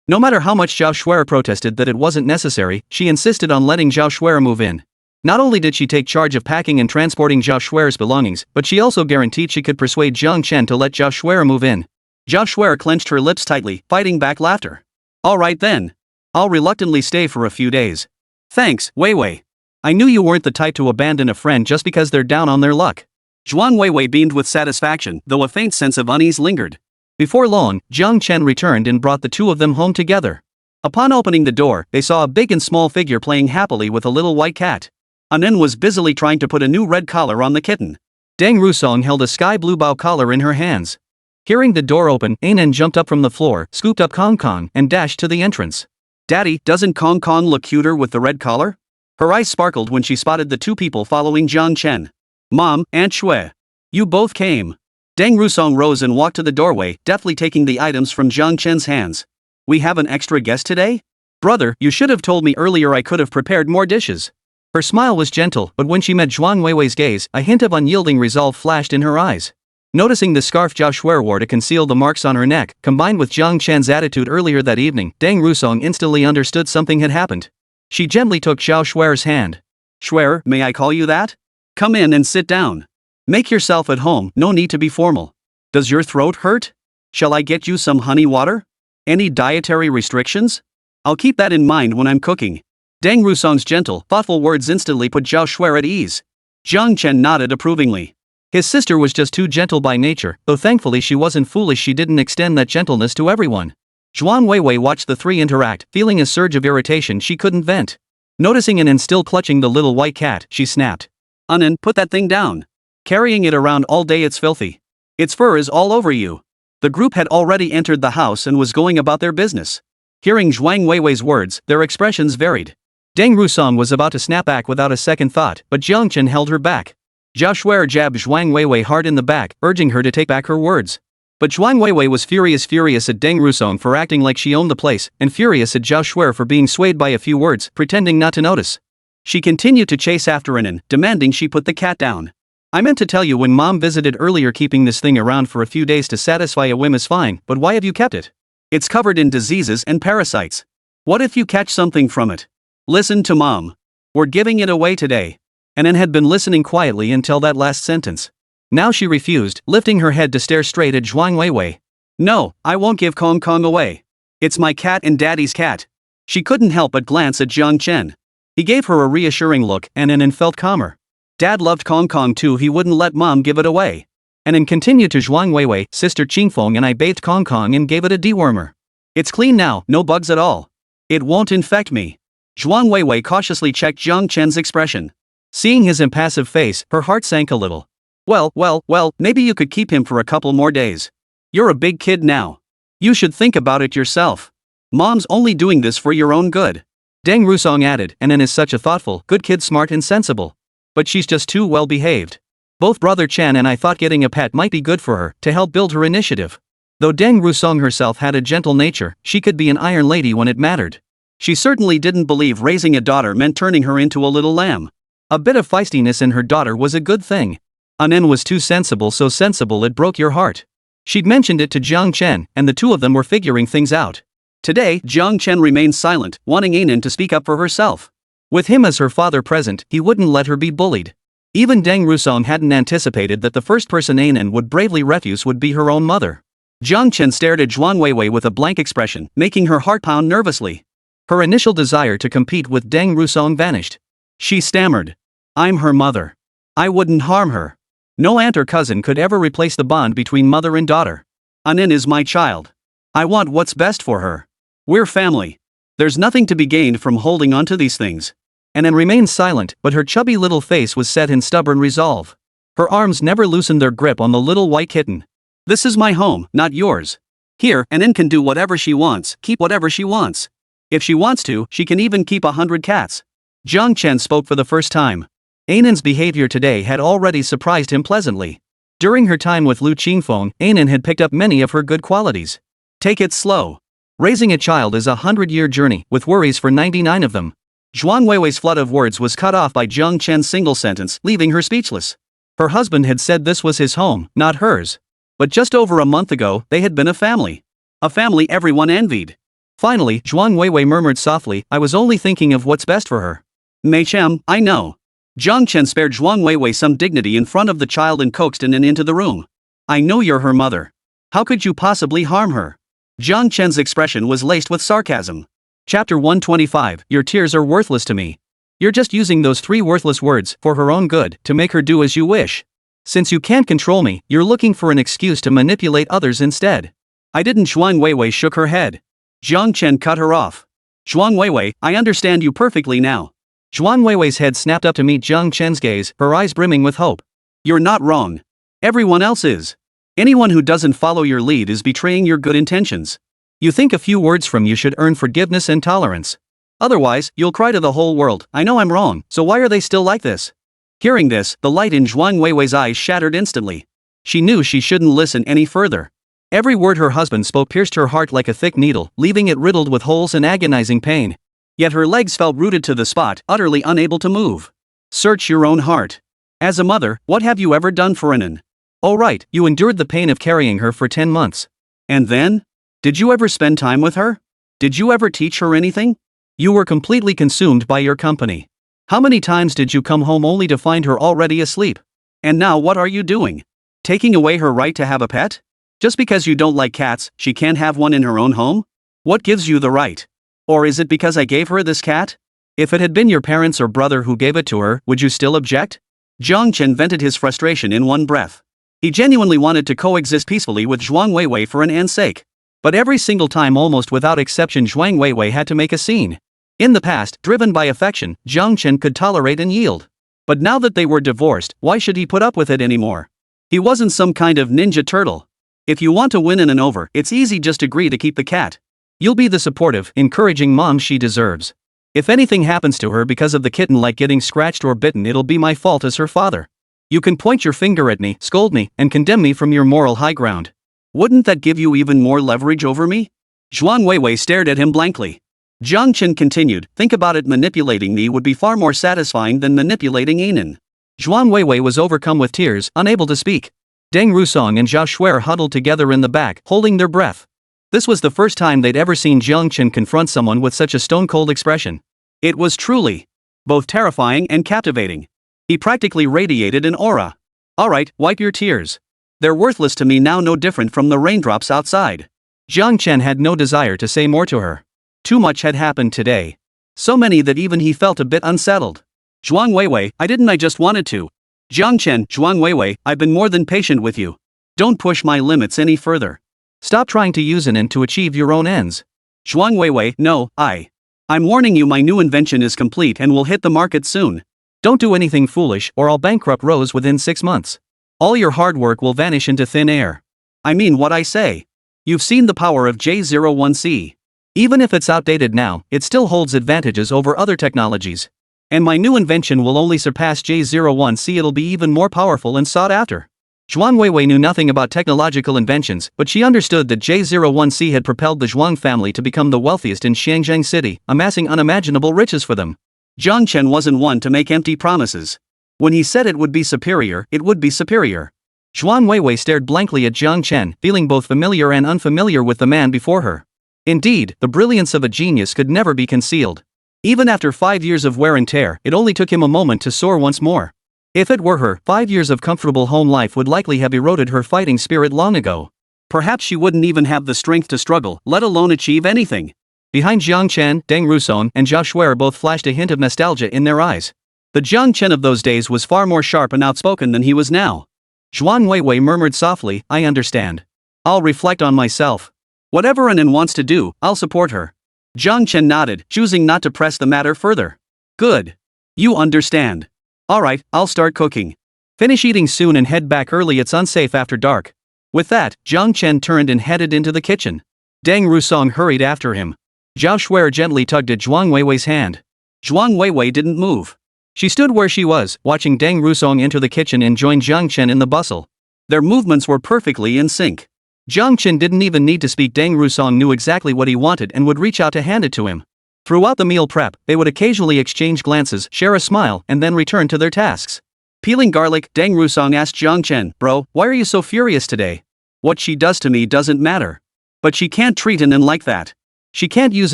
No matter how much Zhao Shuer protested that it wasn't necessary, she insisted on letting Zhao Shuer move in. Not only did she take charge of packing and transporting Zhao Shuer's belongings, but she also guaranteed she could persuade Jiang Chen to let Zhao Shuer move in. Zhao Shuer clenched her lips tightly, fighting back laughter. "All right then. I'll reluctantly stay for a few days. Thanks, Weiwei. I knew you weren't the type to abandon a friend just because they're down on their luck." Zhuang Weiwei beamed with satisfaction, though a faint sense of unease lingered. Before long, Jiang Chen returned and brought the two of them home together. Upon opening the door, they saw a big and small figure playing happily with a little white cat. Anen was busily trying to put a new red collar on the kitten. Deng Rusong held a sky blue bow collar in her hands. Hearing the door open, Anen jumped up from the floor, scooped up Kong Kong, and dashed to the entrance. "Daddy, doesn't Kong Kong look cuter with the red collar?" Her eyes sparkled when she spotted the two people following Jiang Chen. "Mom, Aunt Shui. You both came." Deng Rusong rose and walked to the doorway, deftly taking the items from Jiang Chen's hands. "We have an extra guest today? Brother, you should have told me earlier. I could have prepared more dishes." Her smile was gentle, but when she met Zhuang Weiwei's gaze, a hint of unyielding resolve flashed in her eyes. Noticing the scarf Zhao Shuer wore to conceal the marks on her neck, combined with Jiang Chen's attitude earlier that evening, Deng Rusong instantly understood something had happened. She gently took Zhao Shuer's hand. "Shuer, may I call you that? Come in and sit down. Make yourself at home, no need to be formal. Does your throat hurt? Shall I get you some honey water? Any dietary restrictions? I'll keep that in mind when I'm cooking." Deng Rusong's gentle, thoughtful words instantly put Zhao Shuer at ease. Jiang Chen nodded approvingly. His sister was just too gentle by nature, though thankfully she wasn't foolish. She didn't extend that gentleness to everyone. Zhuang Weiwei watched the three interact, feeling a surge of irritation she couldn't vent. Noticing Anen still clutching the little white cat, she snapped. "Anen, put that thing down. Carrying it around all day, it's filthy. Its fur is all over you." The group had already entered the house and was going about their business. Hearing Zhuang Weiwei's words, their expressions varied. Deng Rusong was about to snap back without a second thought, but Jiang Chen held her back. Zhao Shuer jabbed Zhuang Weiwei hard in the back, urging her to take back her words. But Zhuang Weiwei was furious at Deng Rusong for acting like she owned the place, and furious at Zhao Shuer for being swayed by a few words, pretending not to notice. She continued to chase after Anen, demanding she put the cat down. "I meant to tell you when Mom visited earlier, keeping this thing around for a few days to satisfy a whim is fine, but why have you kept it? It's covered in diseases and parasites. What if you catch something from it? Listen to Mom. We're giving it away today." Anen had been listening quietly until that last sentence. Now she refused, lifting her head to stare straight at Zhuang Weiwei. "No, I won't give Kong Kong away. It's my cat and Daddy's cat." She couldn't help but glance at Jiang Chen. He gave her a reassuring look, and Anen felt calmer. Dad loved Kong Kong too. He wouldn't let Mom give it away. Anen continued to Zhuang Weiwei, "Sister Qingfeng and I bathed Kong Kong and gave it a dewormer. It's clean now, no bugs at all. It won't infect me." Zhuang Weiwei cautiously checked Jiang Chen's expression. Seeing his impassive face, her heart sank a little. Well, maybe you could keep him for a couple more days. You're a big kid now. You should think about it yourself. Mom's only doing this for your own good." Deng Rusong added, "Anen is such a thoughtful, good kid, smart and sensible. But she's just too well behaved. Both Brother Chan and I thought getting a pet might be good for her, to help build her initiative." Though Deng Rusong herself had a gentle nature, she could be an iron lady when it mattered. She certainly didn't believe raising a daughter meant turning her into a little lamb. A bit of feistiness in her daughter was a good thing. Anen was too sensible, so sensible it broke your heart. She'd mentioned it to Jiang Chen, and the two of them were figuring things out. Today, Jiang Chen remained silent, wanting Anen to speak up for herself. With him as her father present, he wouldn't let her be bullied. Even Deng Rusong hadn't anticipated that the first person Anan would bravely refuse would be her own mother. Jiang Chen stared at Zhuang Weiwei with a blank expression, making her heart pound nervously. Her initial desire to compete with Deng Rusong vanished. She stammered. I'm her mother. I wouldn't harm her. No aunt or cousin could ever replace the bond between mother and daughter. Anan is my child. I want what's best for her. We're family. There's nothing to be gained from holding on to these things. Anan remained silent, but her chubby little face was set in stubborn resolve. Her arms never loosened their grip on the little white kitten. This is my home, not yours. Here, Anan can do whatever she wants, keep whatever she wants. If she wants to, she can even keep 100 cats. Jiang Chen spoke for the first time. Anan's behavior today had already surprised him pleasantly. During her time with Lu Qingfeng, Anan had picked up many of her good qualities. Take it slow. Raising a child is a 100-year journey, with worries for 99 of them. Zhuang Weiwei's flood of words was cut off by Jiang Chen's single sentence, leaving her speechless. Her husband had said this was his home, not hers. But just over a month ago, they had been a family. A family everyone envied. Finally, Zhuang Weiwei murmured softly, I was only thinking of what's best for her. Mei Chem, I know. Jiang Chen spared Zhuang Weiwei some dignity in front of the child and coaxed Anan into the room. I know you're her mother. How could you possibly harm her? Jiang Chen's expression was laced with sarcasm. Chapter 125, Your tears are worthless to me. You're just using those 3 worthless words, for her own good, to make her do as you wish. Since you can't control me, you're looking for an excuse to manipulate others instead. I didn't. Zhuang Weiwei shook her head. Jiang Chen cut her off. Zhuang Weiwei, I understand you perfectly now. Zhuang Weiwei's head snapped up to meet Jiang Chen's gaze, her eyes brimming with hope. You're not wrong. Everyone else is. Anyone who doesn't follow your lead is betraying your good intentions. You think a few words from you should earn forgiveness and tolerance. Otherwise, you'll cry to the whole world, I know I'm wrong, so why are they still like this? Hearing this, the light in Zhuang Weiwei's eyes shattered instantly. She knew she shouldn't listen any further. Every word her husband spoke pierced her heart like a thick needle, leaving it riddled with holes and agonizing pain. Yet her legs felt rooted to the spot, utterly unable to move. Search your own heart. As a mother, what have you ever done for Anan? Oh right, you endured the pain of carrying her for 10 months. And then? Did you ever spend time with her? Did you ever teach her anything? You were completely consumed by your company. How many times did you come home only to find her already asleep? And now what are you doing? Taking away her right to have a pet? Just because you don't like cats, she can't have one in her own home? What gives you the right? Or is it because I gave her this cat? If it had been your parents or brother who gave it to her, would you still object? Jiang Chen vented his frustration in one breath. He genuinely wanted to coexist peacefully with Zhuang Weiwei for Anan's sake. But every single time, almost without exception, Zhuang Weiwei had to make a scene. In the past, driven by affection, Jiang Chen could tolerate and yield. But now that they were divorced, why should he put up with it anymore? He wasn't some kind of ninja turtle. If you want to win Anan over, it's easy, just agree to keep the cat. You'll be the supportive, encouraging mom she deserves. If anything happens to her because of the kitten, like getting scratched or bitten, it'll be my fault as her father. You can point your finger at me, scold me, and condemn me from your moral high ground. Wouldn't that give you even more leverage over me? Zhuang Weiwei stared at him blankly. Jiang Chen continued, think about it, manipulating me would be far more satisfying than manipulating Anan. Zhuang Weiwei was overcome with tears, unable to speak. Deng Rusong and Zhao Shuer huddled together in the back, holding their breath. This was the first time they'd ever seen Jiang Chen confront someone with such a stone-cold expression. It was truly both terrifying and captivating. He practically radiated an aura. Alright, wipe your tears. They're worthless to me now, no different from the raindrops outside. Jiang Chen had no desire to say more to her. Too much had happened today. So many that even he felt a bit unsettled. Zhuang Weiwei, I just wanted to. Jiang Chen, Zhuang Weiwei, I've been more than patient with you. Don't push my limits any further. Stop trying to use Anan to achieve your own ends. Zhuang Weiwei, no, I'm warning you, my new invention is complete and will hit the market soon. Don't do anything foolish or I'll bankrupt Rose within 6 months. All your hard work will vanish into thin air. I mean what I say. You've seen the power of J01C. Even if it's outdated now, it still holds advantages over other technologies. And my new invention will only surpass J01C, it'll be even more powerful and sought after. Zhuang Weiwei knew nothing about technological inventions, but she understood that J01C had propelled the Zhuang family to become the wealthiest in Xiangzheng City, amassing unimaginable riches for them. Jiang Chen wasn't one to make empty promises. When he said it would be superior, it would be superior. Zhuang Weiwei stared blankly at Jiang Chen, feeling both familiar and unfamiliar with the man before her. Indeed, the brilliance of a genius could never be concealed. Even after 5 years of wear and tear, it only took him a moment to soar once more. If it were her, 5 years of comfortable home life would likely have eroded her fighting spirit long ago. Perhaps she wouldn't even have the strength to struggle, let alone achieve anything. Behind Jiang Chen, Deng Rusong and Zhao Shuer both flashed a hint of nostalgia in their eyes. The Jiang Chen of those days was far more sharp and outspoken than he was now. Zhuan Weiwei murmured softly, I understand. I'll reflect on myself. Whatever Anin wants to do, I'll support her. Jiang Chen nodded, choosing not to press the matter further. Good. You understand. Alright, I'll start cooking. Finish eating soon and head back early, it's unsafe after dark. With that, Jiang Chen turned and headed into the kitchen. Deng Rusong hurried after him. Zhao Shuer gently tugged at Zhuang Weiwei's hand. Zhuang Weiwei didn't move. She stood where she was, watching Deng Rusong enter the kitchen and join Jiang Chen in the bustle. Their movements were perfectly in sync. Jiang Chen didn't even need to speak. Deng Rusong knew exactly what he wanted and would reach out to hand it to him. Throughout the meal prep, they would occasionally exchange glances, share a smile, and then return to their tasks. Peeling garlic, Deng Rusong asked Jiang Chen, Bro, why are you so furious today? What she does to me doesn't matter. But she can't treat Anin like that. She can't use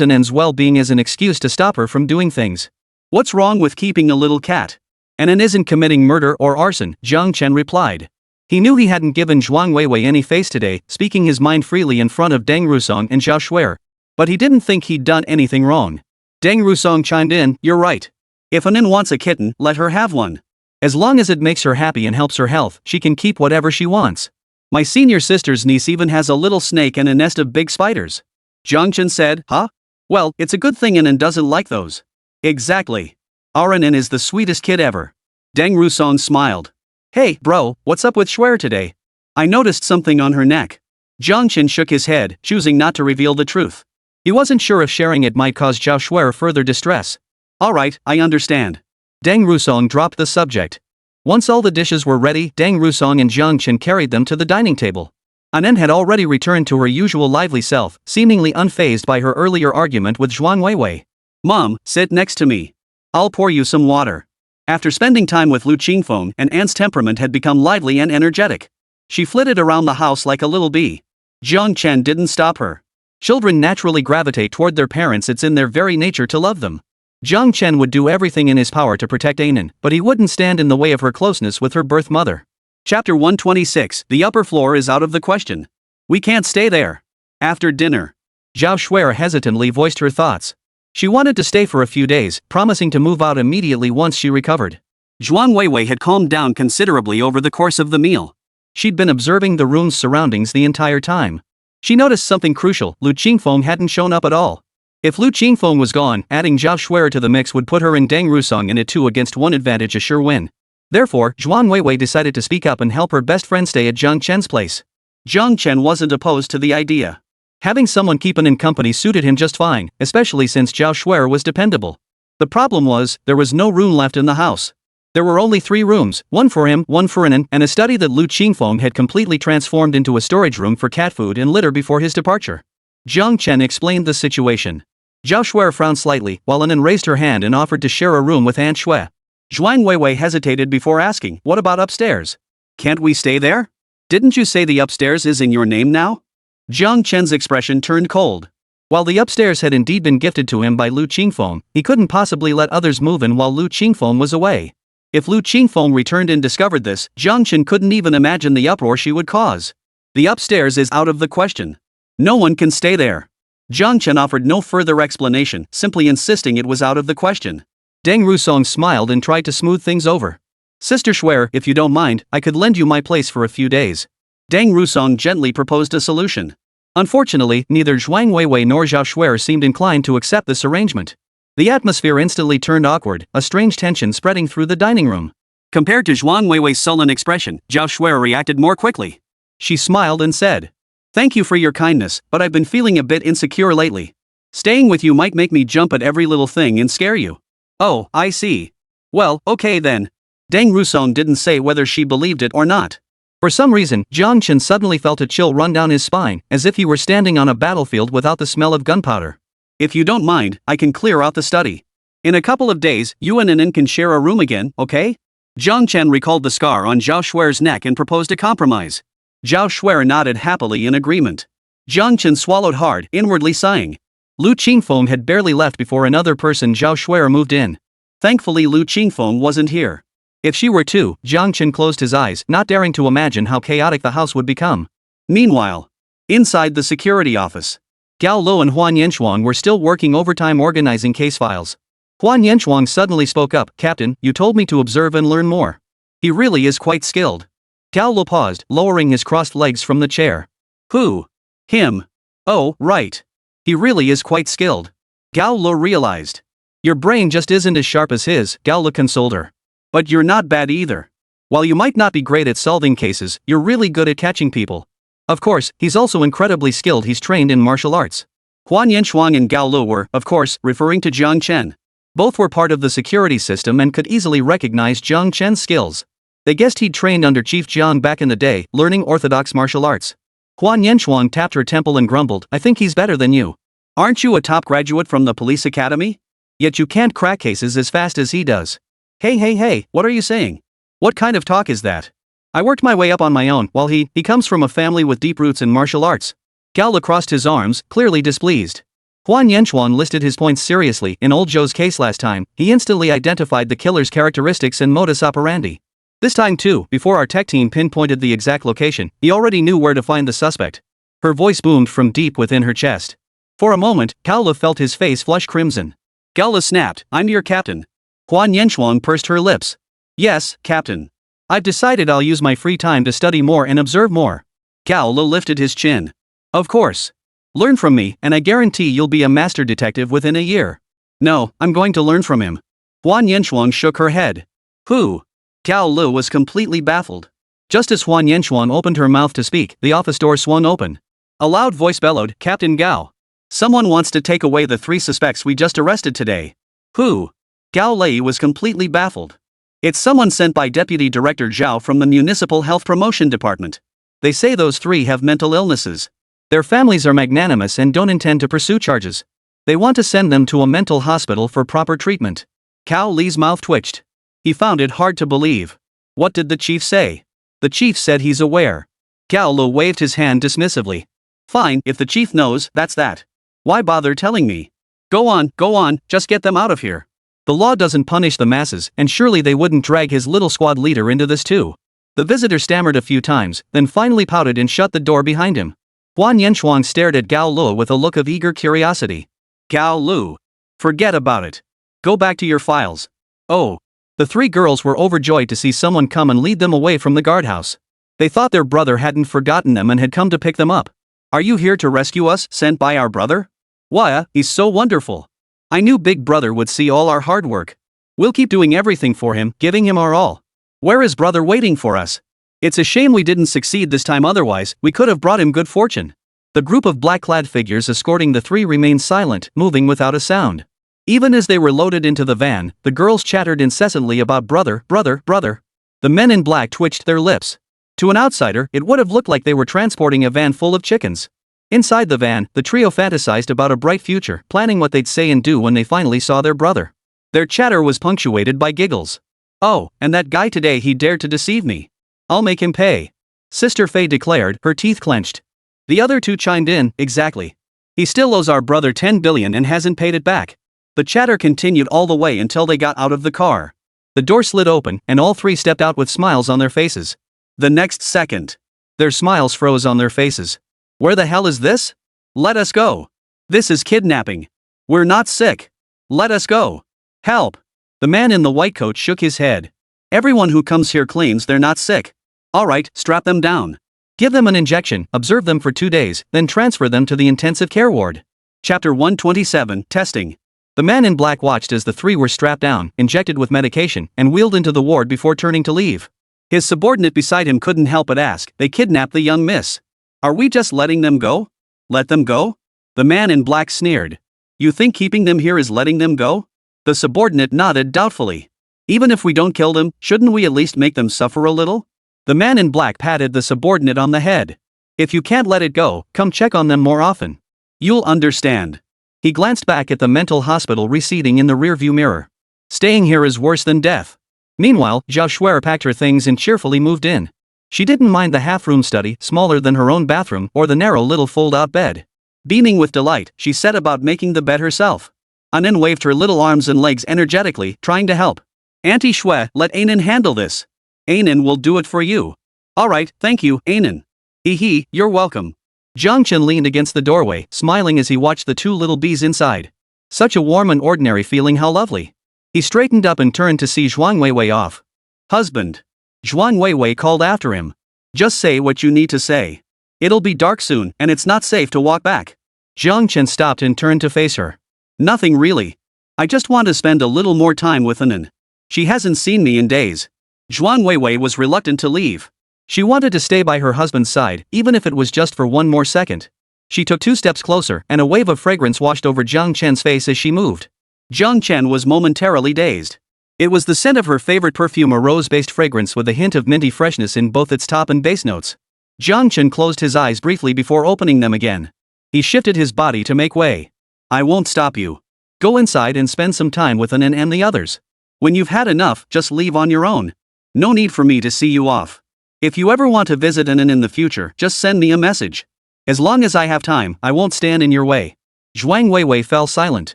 Anin's well-being as an excuse to stop her from doing things. What's wrong with keeping a little cat? Anin isn't committing murder or arson, Jiang Chen replied. He knew he hadn't given Zhuang Weiwei any face today, speaking his mind freely in front of Deng Rusong and Zhao Shuer. But he didn't think he'd done anything wrong. Deng Rusong chimed in, You're right. If Anin wants a kitten, let her have one. As long as it makes her happy and helps her health, she can keep whatever she wants. My senior sister's niece even has a little snake and a nest of big spiders. Jiang Chen said, Huh? Well, it's a good thing Anin doesn't like those. Exactly. Our Anin is the sweetest kid ever. Deng Rusong smiled. Hey, bro, what's up with Shuer today? I noticed something on her neck. Jiang Chen shook his head, choosing not to reveal the truth. He wasn't sure if sharing it might cause Zhao Shuer further distress. Alright, I understand. Deng Rusong dropped the subject. Once all the dishes were ready, Deng Rusong and Jiang Chen carried them to the dining table. Anin had already returned to her usual lively self, seemingly unfazed by her earlier argument with Zhuang Weiwei. Mom, sit next to me. I'll pour you some water. After spending time with Lu Qingfeng, An's temperament had become lively and energetic. She flitted around the house like a little bee. Jiang Chen didn't stop her. Children naturally gravitate toward their parents, it's in their very nature to love them. Jiang Chen would do everything in his power to protect Anin, but he wouldn't stand in the way of her closeness with her birth mother. Chapter 126, The upper floor is out of the question. We can't stay there. After dinner. Zhao Shuer hesitantly voiced her thoughts. She wanted to stay for a few days, promising to move out immediately once she recovered. Zhuang Weiwei had calmed down considerably over the course of the meal. She'd been observing the room's surroundings the entire time. She noticed something crucial: Lu Qingfeng hadn't shown up at all. If Lu Qingfeng was gone, adding Zhao Shuer to the mix would put her and Deng Rusong in a 2-against-1 advantage, a sure win. Therefore, Zhuang Weiwei decided to speak up and help her best friend stay at Jiang Chen's place. Jiang Chen wasn't opposed to the idea. Having someone keep Anin company suited him just fine, especially since Zhao Shuer was dependable. The problem was, there was no room left in the house. There were only 3 rooms, one for him, one for Anin, and a study that Lu Qingfeng had completely transformed into a storage room for cat food and litter before his departure. Jiang Chen explained the situation. Zhao Shuer frowned slightly, while Anin raised her hand and offered to share a room with Aunt Shui. Zhuang Weiwei hesitated before asking, What about upstairs? Can't we stay there? Didn't you say the upstairs is in your name now? Jiang Chen's expression turned cold. While the upstairs had indeed been gifted to him by Lu Qingfeng, he couldn't possibly let others move in while Lu Qingfeng was away. If Lu Qingfeng returned and discovered this, Jiang Chen couldn't even imagine the uproar she would cause. The upstairs is out of the question. No one can stay there. Jiang Chen offered no further explanation, simply insisting it was out of the question. Deng Rusong smiled and tried to smooth things over. Sister Shuer, if you don't mind, I could lend you my place for a few days. Deng Rusong gently proposed a solution. Unfortunately, neither Zhuang Weiwei nor Zhao Shuer seemed inclined to accept this arrangement. The atmosphere instantly turned awkward, a strange tension spreading through the dining room. Compared to Zhuang Weiwei's sullen expression, Zhao Shuer reacted more quickly. She smiled and said, Thank you for your kindness, but I've been feeling a bit insecure lately. Staying with you might make me jump at every little thing and scare you. Oh, I see. Well, okay then. Deng Rusong didn't say whether she believed it or not. For some reason, Jiang Chen suddenly felt a chill run down his spine, as if he were standing on a battlefield without the smell of gunpowder. If you don't mind, I can clear out the study. In a couple of days, you and Anin can share a room again, okay? Jiang Chen recalled the scar on Zhao Shuer's neck and proposed a compromise. Zhao Shuer nodded happily in agreement. Jiang Chen swallowed hard, inwardly sighing. Lu Qingfeng had barely left before another person, Zhao Shuer, moved in. Thankfully Lu Qingfeng wasn't here. If she were too, Jiang Chen closed his eyes, not daring to imagine how chaotic the house would become. Meanwhile, inside the security office, Gao Lo and Huan Yanchuang were still working overtime organizing case files. Huan Yanchuang suddenly spoke up, "Captain, you told me to observe and learn more. He really is quite skilled." Gao Lo paused, lowering his crossed legs from the chair. Who? Him. Oh, right. He really is quite skilled. Gao Lo realized. Your brain just isn't as sharp as his, Gao Lo consoled her. But you're not bad either. While you might not be great at solving cases, you're really good at catching people. Of course, he's also incredibly skilled. He's trained in martial arts. Huan Yanchuang and Gao Lo were, of course, referring to Jiang Chen. Both were part of the security system and could easily recognize Jiang Chen's skills. They guessed he'd trained under Chief Jiang back in the day, learning orthodox martial arts. Huan Yanchuang tapped her temple and grumbled, "I think he's better than you. Aren't you a top graduate from the police academy? Yet you can't crack cases as fast as he does." Hey, what are you saying? What kind of talk is that? I worked my way up on my own, while he comes from a family with deep roots in martial arts. Gao Lo crossed his arms, clearly displeased. Huan Yanchuan listed his points seriously. In old Zhou's case last time, he instantly identified the killer's characteristics and modus operandi. This time too, before our tech team pinpointed the exact location, he already knew where to find the suspect. Her voice boomed from deep within her chest. For a moment, Gao Lo felt his face flush crimson. Gao Lo snapped, "I'm your captain." Huan Yanchuan pursed her lips. "Yes, captain. I've decided I'll use my free time to study more and observe more." Gao Lo lifted his chin. "Of course. Learn from me, and I guarantee you'll be a master detective within a year." "No, I'm going to learn from him." Huan Yanchuan shook her head. "Who?" Gao Lo was completely baffled. Just as Huan Yanchuan opened her mouth to speak, the office door swung open. A loud voice bellowed, "Captain Gao. Someone wants to take away the 3 suspects we just arrested today." "Who?" Gao Lei was completely baffled. "It's someone sent by Deputy Director Zhao from the Municipal Health Promotion Department. They say those 3 have mental illnesses. Their families are magnanimous and don't intend to pursue charges. They want to send them to a mental hospital for proper treatment." Gao Lei's mouth twitched. He found it hard to believe. What did the chief say? The chief said he's aware. Gao Lo waved his hand dismissively. "Fine, if the chief knows, that's that. Why bother telling me? Go on, just get them out of here. The law doesn't punish the masses, and surely they wouldn't drag his little squad leader into this too." The visitor stammered a few times, then finally pouted and shut the door behind him. Huan Yanchuang stared at Gao Lu with a look of eager curiosity. "Gao Lu. Forget about it. Go back to your files." Oh. The 3 girls were overjoyed to see someone come and lead them away from the guardhouse. They thought their brother hadn't forgotten them and had come to pick them up. "Are you here to rescue us, sent by our brother? Why, he's so wonderful. I knew Big Brother would see all our hard work. We'll keep doing everything for him, giving him our all. Where is brother waiting for us? It's a shame we didn't succeed this time, otherwise we could have brought him good fortune." The group of black-clad figures escorting the 3 remained silent, moving without a sound. Even as they were loaded into the van, the girls chattered incessantly about brother. The men in black twitched their lips. To an outsider, it would have looked like they were transporting a van full of chickens. Inside the van, the trio fantasized about a bright future, planning what they'd say and do when they finally saw their brother. Their chatter was punctuated by giggles. "Oh, and that guy today, he dared to deceive me. I'll make him pay," Sister Faye declared, her teeth clenched. The other 2 chimed in, "Exactly. He still owes our brother 10 billion and hasn't paid it back." The chatter continued all the way until they got out of the car. The door slid open, and all 3 stepped out with smiles on their faces. The next second, their smiles froze on their faces. "Where the hell is this? Let us go. This is kidnapping. We're not sick. Let us go. Help." The man in the white coat shook his head. "Everyone who comes here claims they're not sick. All right, strap them down. Give them an injection, observe them for 2 days, then transfer them to the intensive care ward." Chapter 127, Testing. The man in black watched as the 3 were strapped down, injected with medication, and wheeled into the ward before turning to leave. His subordinate beside him couldn't help but ask, "They kidnapped the young miss. Are we just letting them go? Let them go?" The man in black sneered. "You think keeping them here is letting them go?" The subordinate nodded doubtfully. "Even if we don't kill them, shouldn't we at least make them suffer a little?" The man in black patted the subordinate on the head. "If you can't let it go, come check on them more often. You'll understand." He glanced back at the mental hospital receding in the rearview mirror. "Staying here is worse than death." Meanwhile, Zhao Shuer packed her things and cheerfully moved in. She didn't mind the half-room study, smaller than her own bathroom, or the narrow little fold-out bed. Beaming with delight, she set about making the bed herself. Anin waved her little arms and legs energetically, trying to help. Auntie Shue, let Anin handle this. Anin will do it for you. Alright, thank you, Anin. You're welcome. Jiangchen leaned against the doorway, smiling as he watched the two little bees inside. Such a warm and ordinary feeling, how lovely. He straightened up and turned to see Zhuang Weiwei off. Husband. Zhuang Weiwei called after him. Just say what you need to say. It'll be dark soon, and it's not safe to walk back. Jiangchen stopped and turned to face her. Nothing really. I just want to spend a little more time with Anin. She hasn't seen me in days. Zhuang Weiwei was reluctant to leave. She wanted to stay by her husband's side, even if it was just for one more second. She took 2 steps closer, and a wave of fragrance washed over Jiang Chen's face as she moved. Jiang Chen was momentarily dazed. It was the scent of her favorite perfume, a rose-based fragrance with a hint of minty freshness in both its top and base notes. Jiang Chen closed his eyes briefly before opening them again. He shifted his body to make way. I won't stop you. Go inside and spend some time with Anin and the others. When you've had enough, just leave on your own. No need for me to see you off. If you ever want to visit Anin in the future, just send me a message. As long as I have time, I won't stand in your way. Zhuang Weiwei fell silent.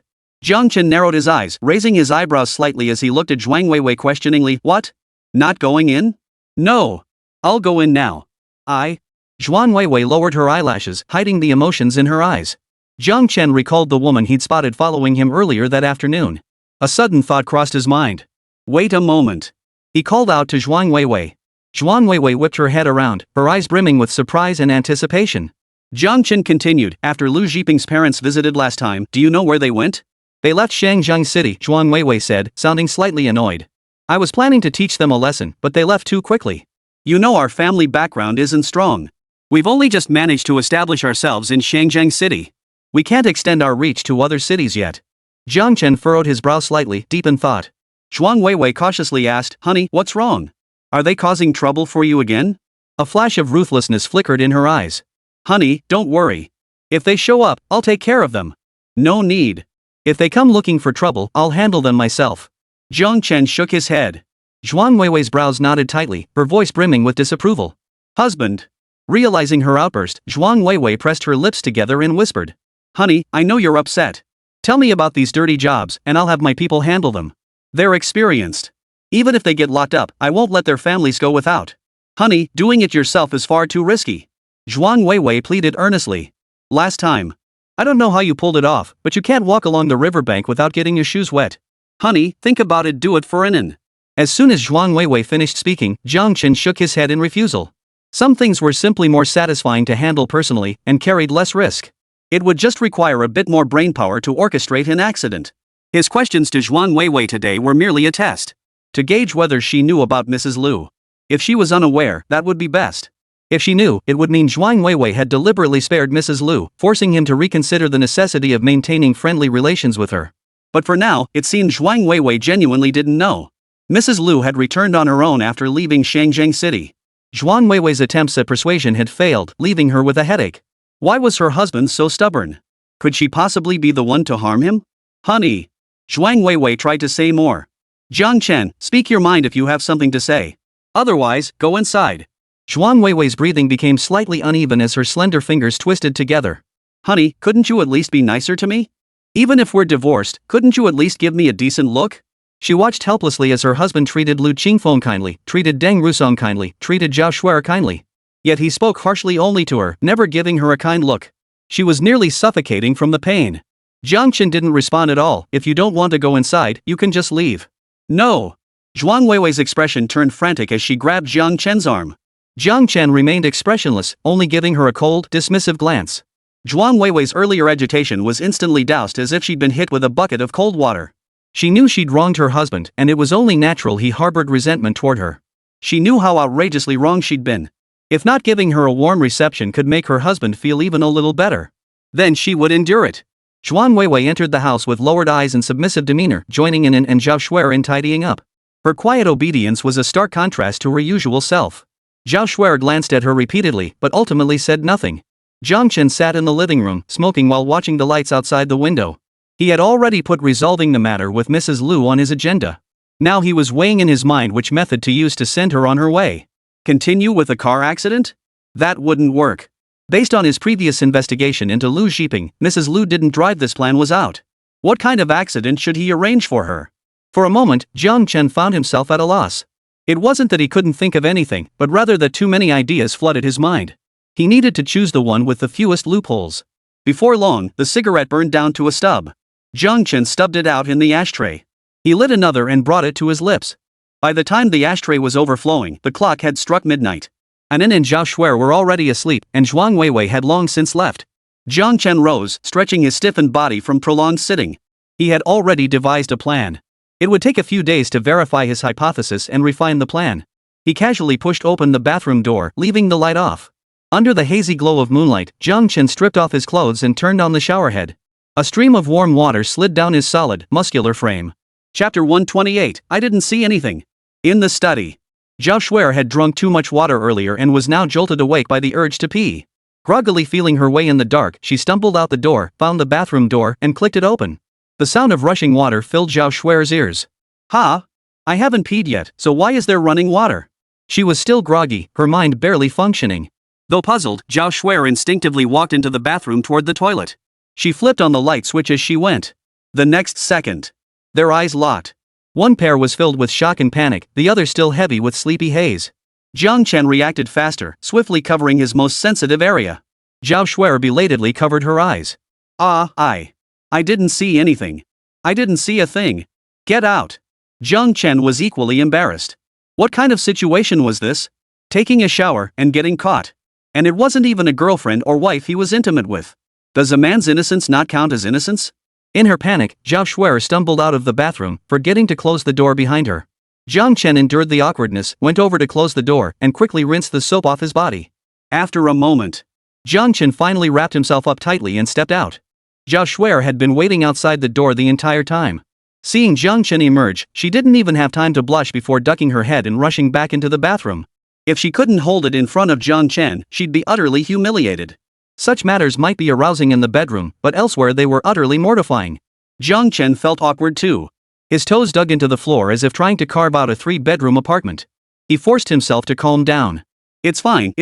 Jiang Chen narrowed his eyes, raising his eyebrows slightly as he looked at Zhuang Weiwei questioningly. What? Not going in? No. I'll go in now. Zhuang Weiwei lowered her eyelashes, hiding the emotions in her eyes. Jiang Chen recalled the woman he'd spotted following him earlier that afternoon. A sudden thought crossed his mind. Wait a moment. He called out to Zhuang Weiwei. Zhuang Weiwei whipped her head around, her eyes brimming with surprise and anticipation. Jiang Chen continued, after Lu Zhiping's parents visited last time, do you know where they went? They left Shangjiang City, Zhuang Weiwei said, sounding slightly annoyed. I was planning to teach them a lesson, but they left too quickly. You know our family background isn't strong. We've only just managed to establish ourselves in Shangjiang City. We can't extend our reach to other cities yet. Jiang Chen furrowed his brow slightly, deep in thought. Zhuang Weiwei cautiously asked, Honey, what's wrong? Are they causing trouble for you again? A flash of ruthlessness flickered in her eyes. Honey, don't worry. If they show up, I'll take care of them. No need. If they come looking for trouble, I'll handle them myself. Jiang Chen shook his head. Zhuang Weiwei's brows knotted tightly, her voice brimming with disapproval. Husband. Realizing her outburst, Zhuang Weiwei pressed her lips together and whispered. Honey, I know you're upset. Tell me about these dirty jobs, and I'll have my people handle them. They're experienced. Even if they get locked up, I won't let their families go without. Honey, doing it yourself is far too risky. Zhuang Weiwei pleaded earnestly. Last time. I don't know how you pulled it off, but you can't walk along the riverbank without getting your shoes wet. Honey, think about it, do it for Anin. As soon as Zhuang Weiwei finished speaking, Jiang Chen shook his head in refusal. Some things were simply more satisfying to handle personally, and carried less risk. It would just require a bit more brainpower to orchestrate an accident. His questions to Zhuang Weiwei today were merely a test. To gauge whether she knew about Mrs. Lu. If she was unaware, that would be best. If she knew, it would mean Zhuang Weiwei had deliberately spared Mrs. Lu, forcing him to reconsider the necessity of maintaining friendly relations with her. But for now, it seemed Zhuang Weiwei genuinely didn't know. Mrs. Lu had returned on her own after leaving Shangjiang City. Zhuang Weiwei's attempts at persuasion had failed, leaving her with a headache. Why was her husband so stubborn? Could she possibly be the one to harm him? Honey. Zhuang Weiwei tried to say more. Jiang Chen, speak your mind if you have something to say. Otherwise, go inside. Zhuang Weiwei's breathing became slightly uneven as her slender fingers twisted together. Honey, couldn't you at least be nicer to me? Even if we're divorced, couldn't you at least give me a decent look? She watched helplessly as her husband treated Lu Qingfeng kindly, treated Deng Rusong kindly, treated Zhao Shuer kindly. Yet he spoke harshly only to her, never giving her a kind look. She was nearly suffocating from the pain. Jiang Chen didn't respond at all. If you don't want to go inside, you can just leave. No. Zhuang Weiwei's expression turned frantic as she grabbed Jiang Chen's arm. Jiang Chen remained expressionless, only giving her a cold, dismissive glance. Zhuang Weiwei's earlier agitation was instantly doused as if she'd been hit with a bucket of cold water. She knew she'd wronged her husband, and it was only natural he harbored resentment toward her. She knew how outrageously wrong she'd been. If not giving her a warm reception could make her husband feel even a little better, then she would endure it. Zhuang Weiwei entered the house with lowered eyes and submissive demeanor, joining in and Zhao Shuer in tidying up. Her quiet obedience was a stark contrast to her usual self. Zhao Shuer glanced at her repeatedly, but ultimately said nothing. Jiang Chen sat in the living room, smoking while watching the lights outside the window. He had already put resolving the matter with Mrs. Lu on his agenda. Now he was weighing in his mind which method to use to send her on her way. Continue with a car accident? That wouldn't work. Based on his previous investigation into Lu Xiping, Mrs. Lu didn't drive this plan was out. What kind of accident should he arrange for her? For a moment, Jiang Chen found himself at a loss. It wasn't that he couldn't think of anything, but rather that too many ideas flooded his mind. He needed to choose the one with the fewest loopholes. Before long, the cigarette burned down to a stub. Jiang Chen stubbed it out in the ashtray. He lit another and brought it to his lips. By the time the ashtray was overflowing, the clock had struck midnight. Anin and Zhao Shuer were already asleep, and Zhuang Weiwei had long since left. Jiang Chen rose, stretching his stiffened body from prolonged sitting. He had already devised a plan. It would take a few days to verify his hypothesis and refine the plan. He casually pushed open the bathroom door, leaving the light off. Under the hazy glow of moonlight, Jiang Chen stripped off his clothes and turned on the showerhead. A stream of warm water slid down his solid, muscular frame. Chapter 128, I didn't see anything. In the study. Zhao Shuer had drunk too much water earlier and was now jolted awake by the urge to pee. Groggily feeling her way in the dark, she stumbled out the door, found the bathroom door, and clicked it open. The sound of rushing water filled Zhao Shuer's ears. Ha! I haven't peed yet, so why is there running water? She was still groggy, her mind barely functioning. Though puzzled, Zhao Shuer instinctively walked into the bathroom toward the toilet. She flipped on the light switch as she went. The next second, their eyes locked. One pair was filled with shock and panic, the other still heavy with sleepy haze. Jiang Chen reacted faster, swiftly covering his most sensitive area. Zhao Shuer belatedly covered her eyes. I didn't see anything. I didn't see a thing. Get out. Jiang Chen was equally embarrassed. What kind of situation was this? Taking a shower and getting caught. And it wasn't even a girlfriend or wife he was intimate with. Does a man's innocence not count as innocence? In her panic, Zhao Shuer stumbled out of the bathroom, forgetting to close the door behind her. Jiang Chen endured the awkwardness, went over to close the door, and quickly rinsed the soap off his body. After a moment, Jiang Chen finally wrapped himself up tightly and stepped out. Zhao Shuer had been waiting outside the door the entire time. Seeing Jiang Chen emerge, she didn't even have time to blush before ducking her head and rushing back into the bathroom. If she couldn't hold it in front of Jiang Chen, she'd be utterly humiliated. Such matters might be arousing in the bedroom, but elsewhere they were utterly mortifying. Jiang Chen felt awkward too. His toes dug into the floor as if trying to carve out a 3-bedroom apartment. He forced himself to calm down. It's fine.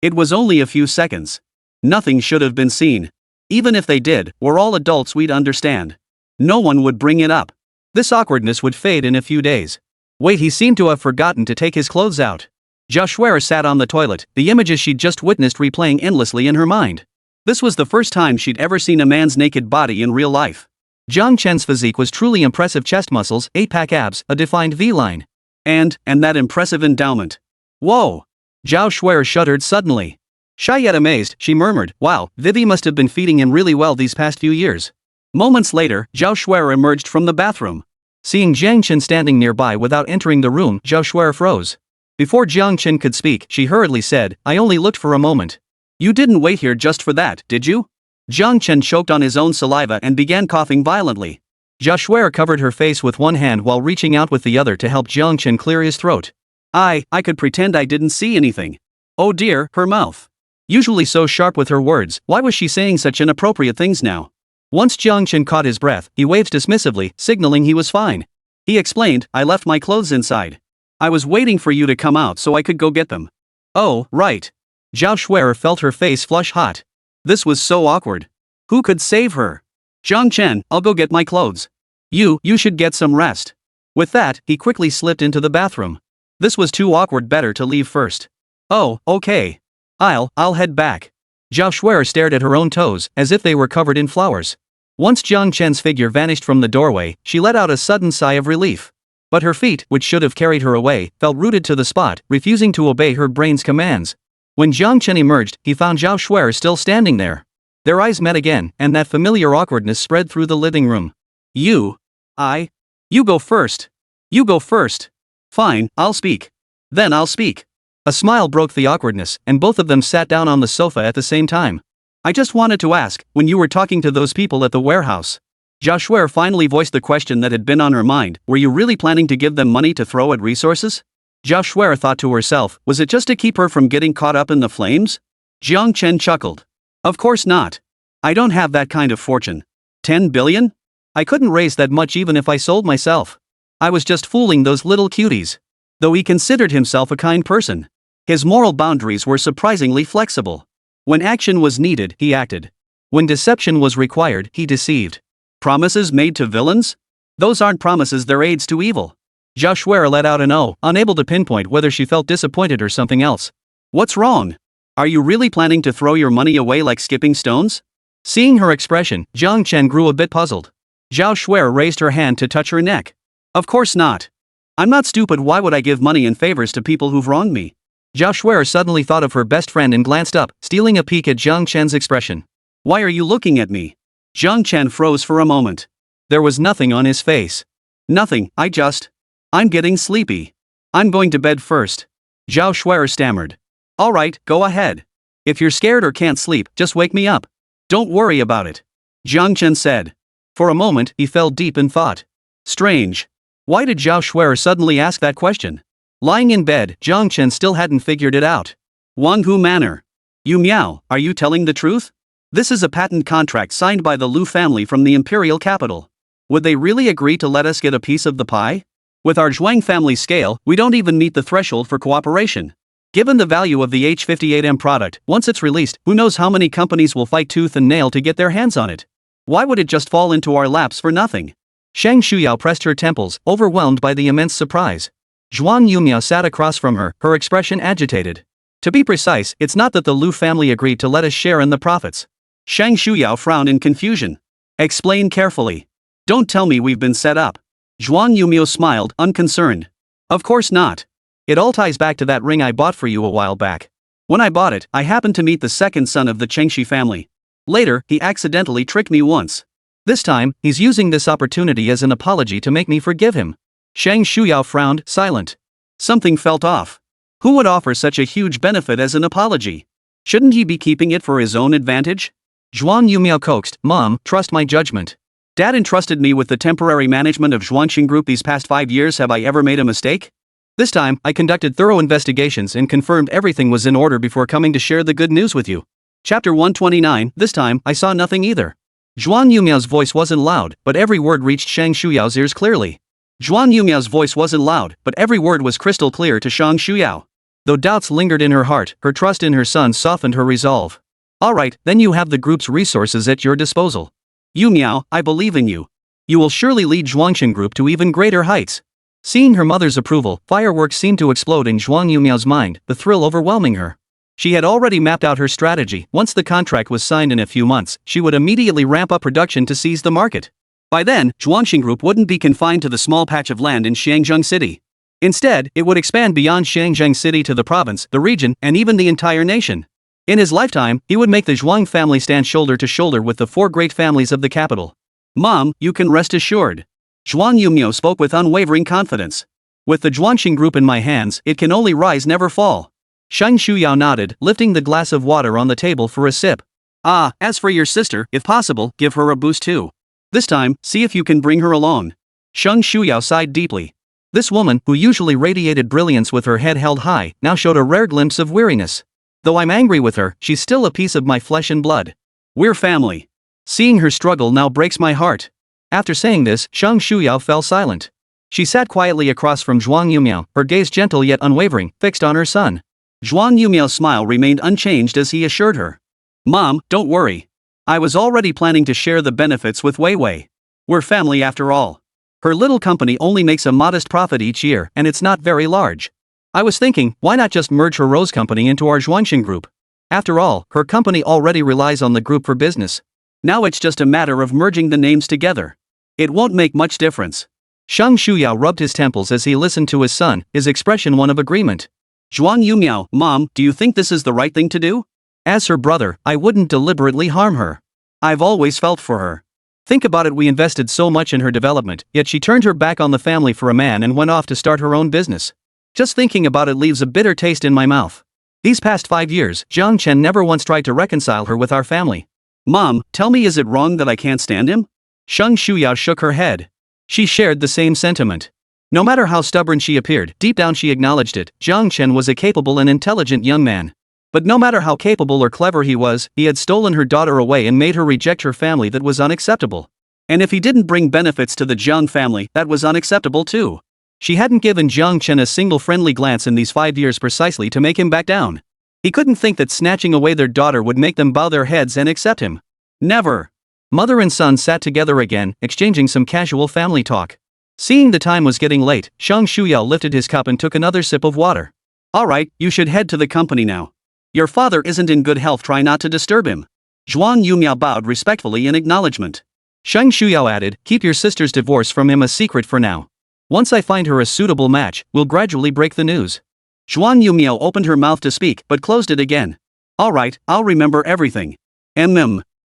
It was only a few seconds. Nothing should have been seen. Even if they did, we're all adults, we'd understand. No one would bring it up. This awkwardness would fade in a few days. Wait, he seemed to have forgotten to take his clothes out. Zhao Shuer sat on the toilet, the images she'd just witnessed replaying endlessly in her mind. This was the first time she'd ever seen a man's naked body in real life. Jiang Chen's physique was truly impressive: chest muscles, 8-pack abs, a defined V-line. And that impressive endowment. Whoa! Zhao Shuer shuddered suddenly. Shy yet amazed, she murmured, wow, Vivi must have been feeding him really well these past few years. Moments later, Zhao Shuer emerged from the bathroom. Seeing Jiang Chen standing nearby without entering the room, Zhao Shuer froze. Before Jiang Chen could speak, she hurriedly said, I only looked for a moment. You didn't wait here just for that, did you? Jiang Chen choked on his own saliva and began coughing violently. Zhao Shuer covered her face with one hand while reaching out with the other to help Jiang Chen clear his throat. I could pretend I didn't see anything. Oh dear, her mouth. Usually so sharp with her words, why was she saying such inappropriate things now? Once Jiang Chen caught his breath, he waved dismissively, signaling he was fine. He explained, I left my clothes inside. I was waiting for you to come out so I could go get them. Oh, right. Zhao Shuer felt her face flush hot. This was so awkward. Who could save her? Jiang Chen, I'll go get my clothes. You should get some rest. With that, he quickly slipped into the bathroom. This was too awkward, better to leave first. Oh, okay. I'll head back. Zhao Shuer stared at her own toes, as if they were covered in flowers. Once Jiang Chen's figure vanished from the doorway, she let out a sudden sigh of relief. But her feet, which should have carried her away, felt rooted to the spot, refusing to obey her brain's commands. When Jiang Chen emerged, he found Zhao Shuer still standing there. Their eyes met again, and that familiar awkwardness spread through the living room. You go first. You go first. Fine, I'll speak. Then I'll speak. A smile broke the awkwardness, and both of them sat down on the sofa at the same time. I just wanted to ask, when you were talking to those people at the warehouse, Zhao Shuer finally voiced the question that had been on her mind, were you really planning to give them money to throw at resources? Zhao Shuer thought to herself, was it just to keep her from getting caught up in the flames? Jiang Chen chuckled. Of course not. I don't have that kind of fortune. 10 billion? I couldn't raise that much even if I sold myself. I was just fooling those little cuties. Though he considered himself a kind person, his moral boundaries were surprisingly flexible. When action was needed, he acted. When deception was required, he deceived. Promises made to villains? Those aren't promises, they're aids to evil. Zhao Shuer let out an "oh," unable to pinpoint whether she felt disappointed or something else. What's wrong? Are you really planning to throw your money away like skipping stones? Seeing her expression, Jiang Chen grew a bit puzzled. Zhao Shuer raised her hand to touch her neck. Of course not. I'm not stupid, why would I give money and favors to people who've wronged me? Zhao Shuer suddenly thought of her best friend and glanced up, stealing a peek at Jiang Chen's expression. Why are you looking at me? Jiang Chen froze for a moment. There was nothing on his face. Nothing, I'm getting sleepy. I'm going to bed first. Zhao Shuer stammered. Alright, go ahead. If you're scared or can't sleep, just wake me up. Don't worry about it. Jiang Chen said. For a moment, he fell deep in thought. Strange. Why did Zhao Shuer suddenly ask that question? Lying in bed, Jiang Chen still hadn't figured it out. Wanghu Manor. Yu Miao, are you telling the truth? This is a patent contract signed by the Lu family from the imperial capital. Would they really agree to let us get a piece of the pie? With our Zhuang family scale, we don't even meet the threshold for cooperation. Given the value of the H58M product, once it's released, who knows how many companies will fight tooth and nail to get their hands on it? Why would it just fall into our laps for nothing? Shang Shuyao pressed her temples, overwhelmed by the immense surprise. Zhuang Yumiao sat across from her, her expression agitated. To be precise, it's not that the Lu family agreed to let us share in the profits. Shang Shuyao frowned in confusion. Explain carefully. Don't tell me we've been set up. Zhuang Yumiao smiled, unconcerned. Of course not. It all ties back to that ring I bought for you a while back. When I bought it, I happened to meet the second son of the Chengxi family. Later, he accidentally tricked me once. This time, he's using this opportunity as an apology to make me forgive him. Shang Shuyao frowned, silent. Something felt off. Who would offer such a huge benefit as an apology? Shouldn't he be keeping it for his own advantage? Zhuang Yumiao coaxed, Mom, trust my judgment. Dad entrusted me with the temporary management of Zhuangxing Group these past 5 years. Have I ever made a mistake? This time, I conducted thorough investigations and confirmed everything was in order before coming to share the good news with you. Chapter 129, this time, I saw nothing either. Zhuang Yumiao's voice wasn't loud, but every word reached Shang Shuyao's ears clearly. Zhuang Yumiao's voice wasn't loud, but every word was crystal clear to Shang Shuyao. Though doubts lingered in her heart, her trust in her son softened her resolve. Alright, then you have the group's resources at your disposal. Yu Miao, I believe in you. You will surely lead Zhuangxing Group to even greater heights. Seeing her mother's approval, fireworks seemed to explode in Zhuang Yumiao's mind, the thrill overwhelming her. She had already mapped out her strategy. Once the contract was signed in a few months, she would immediately ramp up production to seize the market. By then, Zhuangxing Group wouldn't be confined to the small patch of land in Xiangzheng City. Instead, it would expand beyond Xiangzheng City to the province, the region, and even the entire nation. In his lifetime, he would make the Zhuang family stand shoulder to shoulder with the 4 great families of the capital. Mom, you can rest assured. Zhuang Yumiao spoke with unwavering confidence. With the Zhuangxing Group in my hands, it can only rise, never fall. Shang Shuyao nodded, lifting the glass of water on the table for a sip. As for your sister, if possible, give her a boost too. This time, see if you can bring her along. Shang Shuyao sighed deeply. This woman, who usually radiated brilliance with her head held high, now showed a rare glimpse of weariness. Though I'm angry with her, she's still a piece of my flesh and blood. We're family. Seeing her struggle now breaks my heart. After saying this, Shang Shuyao fell silent. She sat quietly across from Zhuang Yumiao, her gaze gentle yet unwavering, fixed on her son. Zhuang Yumiao's smile remained unchanged as he assured her. Mom, don't worry. I was already planning to share the benefits with Wei Wei. We're family after all. Her little company only makes a modest profit each year, and it's not very large. I was thinking, why not just merge her Rose company into our Zhuangxing Group? After all, her company already relies on the group for business. Now it's just a matter of merging the names together. It won't make much difference. Shang Shuyao rubbed his temples as he listened to his son, his expression one of agreement. Zhuang Yumiao, Mom, do you think this is the right thing to do? As her brother, I wouldn't deliberately harm her. I've always felt for her. Think about it, we invested so much in her development, yet she turned her back on the family for a man and went off to start her own business. Just thinking about it leaves a bitter taste in my mouth. These past 5 years, Jiang Chen never once tried to reconcile her with our family. Mom, tell me, is it wrong that I can't stand him? Shang Shuyao shook her head. She shared the same sentiment. No matter how stubborn she appeared, deep down she acknowledged it. Jiang Chen was a capable and intelligent young man. But no matter how capable or clever he was, he had stolen her daughter away and made her reject her family. That was unacceptable. And if he didn't bring benefits to the Jiang family, that was unacceptable too. She hadn't given Jiang Chen a single friendly glance in these 5 years precisely to make him back down. He couldn't think that snatching away their daughter would make them bow their heads and accept him. Never. Mother and son sat together again, exchanging some casual family talk. Seeing the time was getting late, Shang Shuyao lifted his cup and took another sip of water. Alright, you should head to the company now. Your father isn't in good health, try not to disturb him. Zhuang Yumiao bowed respectfully in acknowledgement. Shang Shuyao added, keep your sister's divorce from him a secret for now. Once I find her a suitable match, we'll gradually break the news. Zhuang Yumiao opened her mouth to speak but closed it again. Alright, I'll remember everything.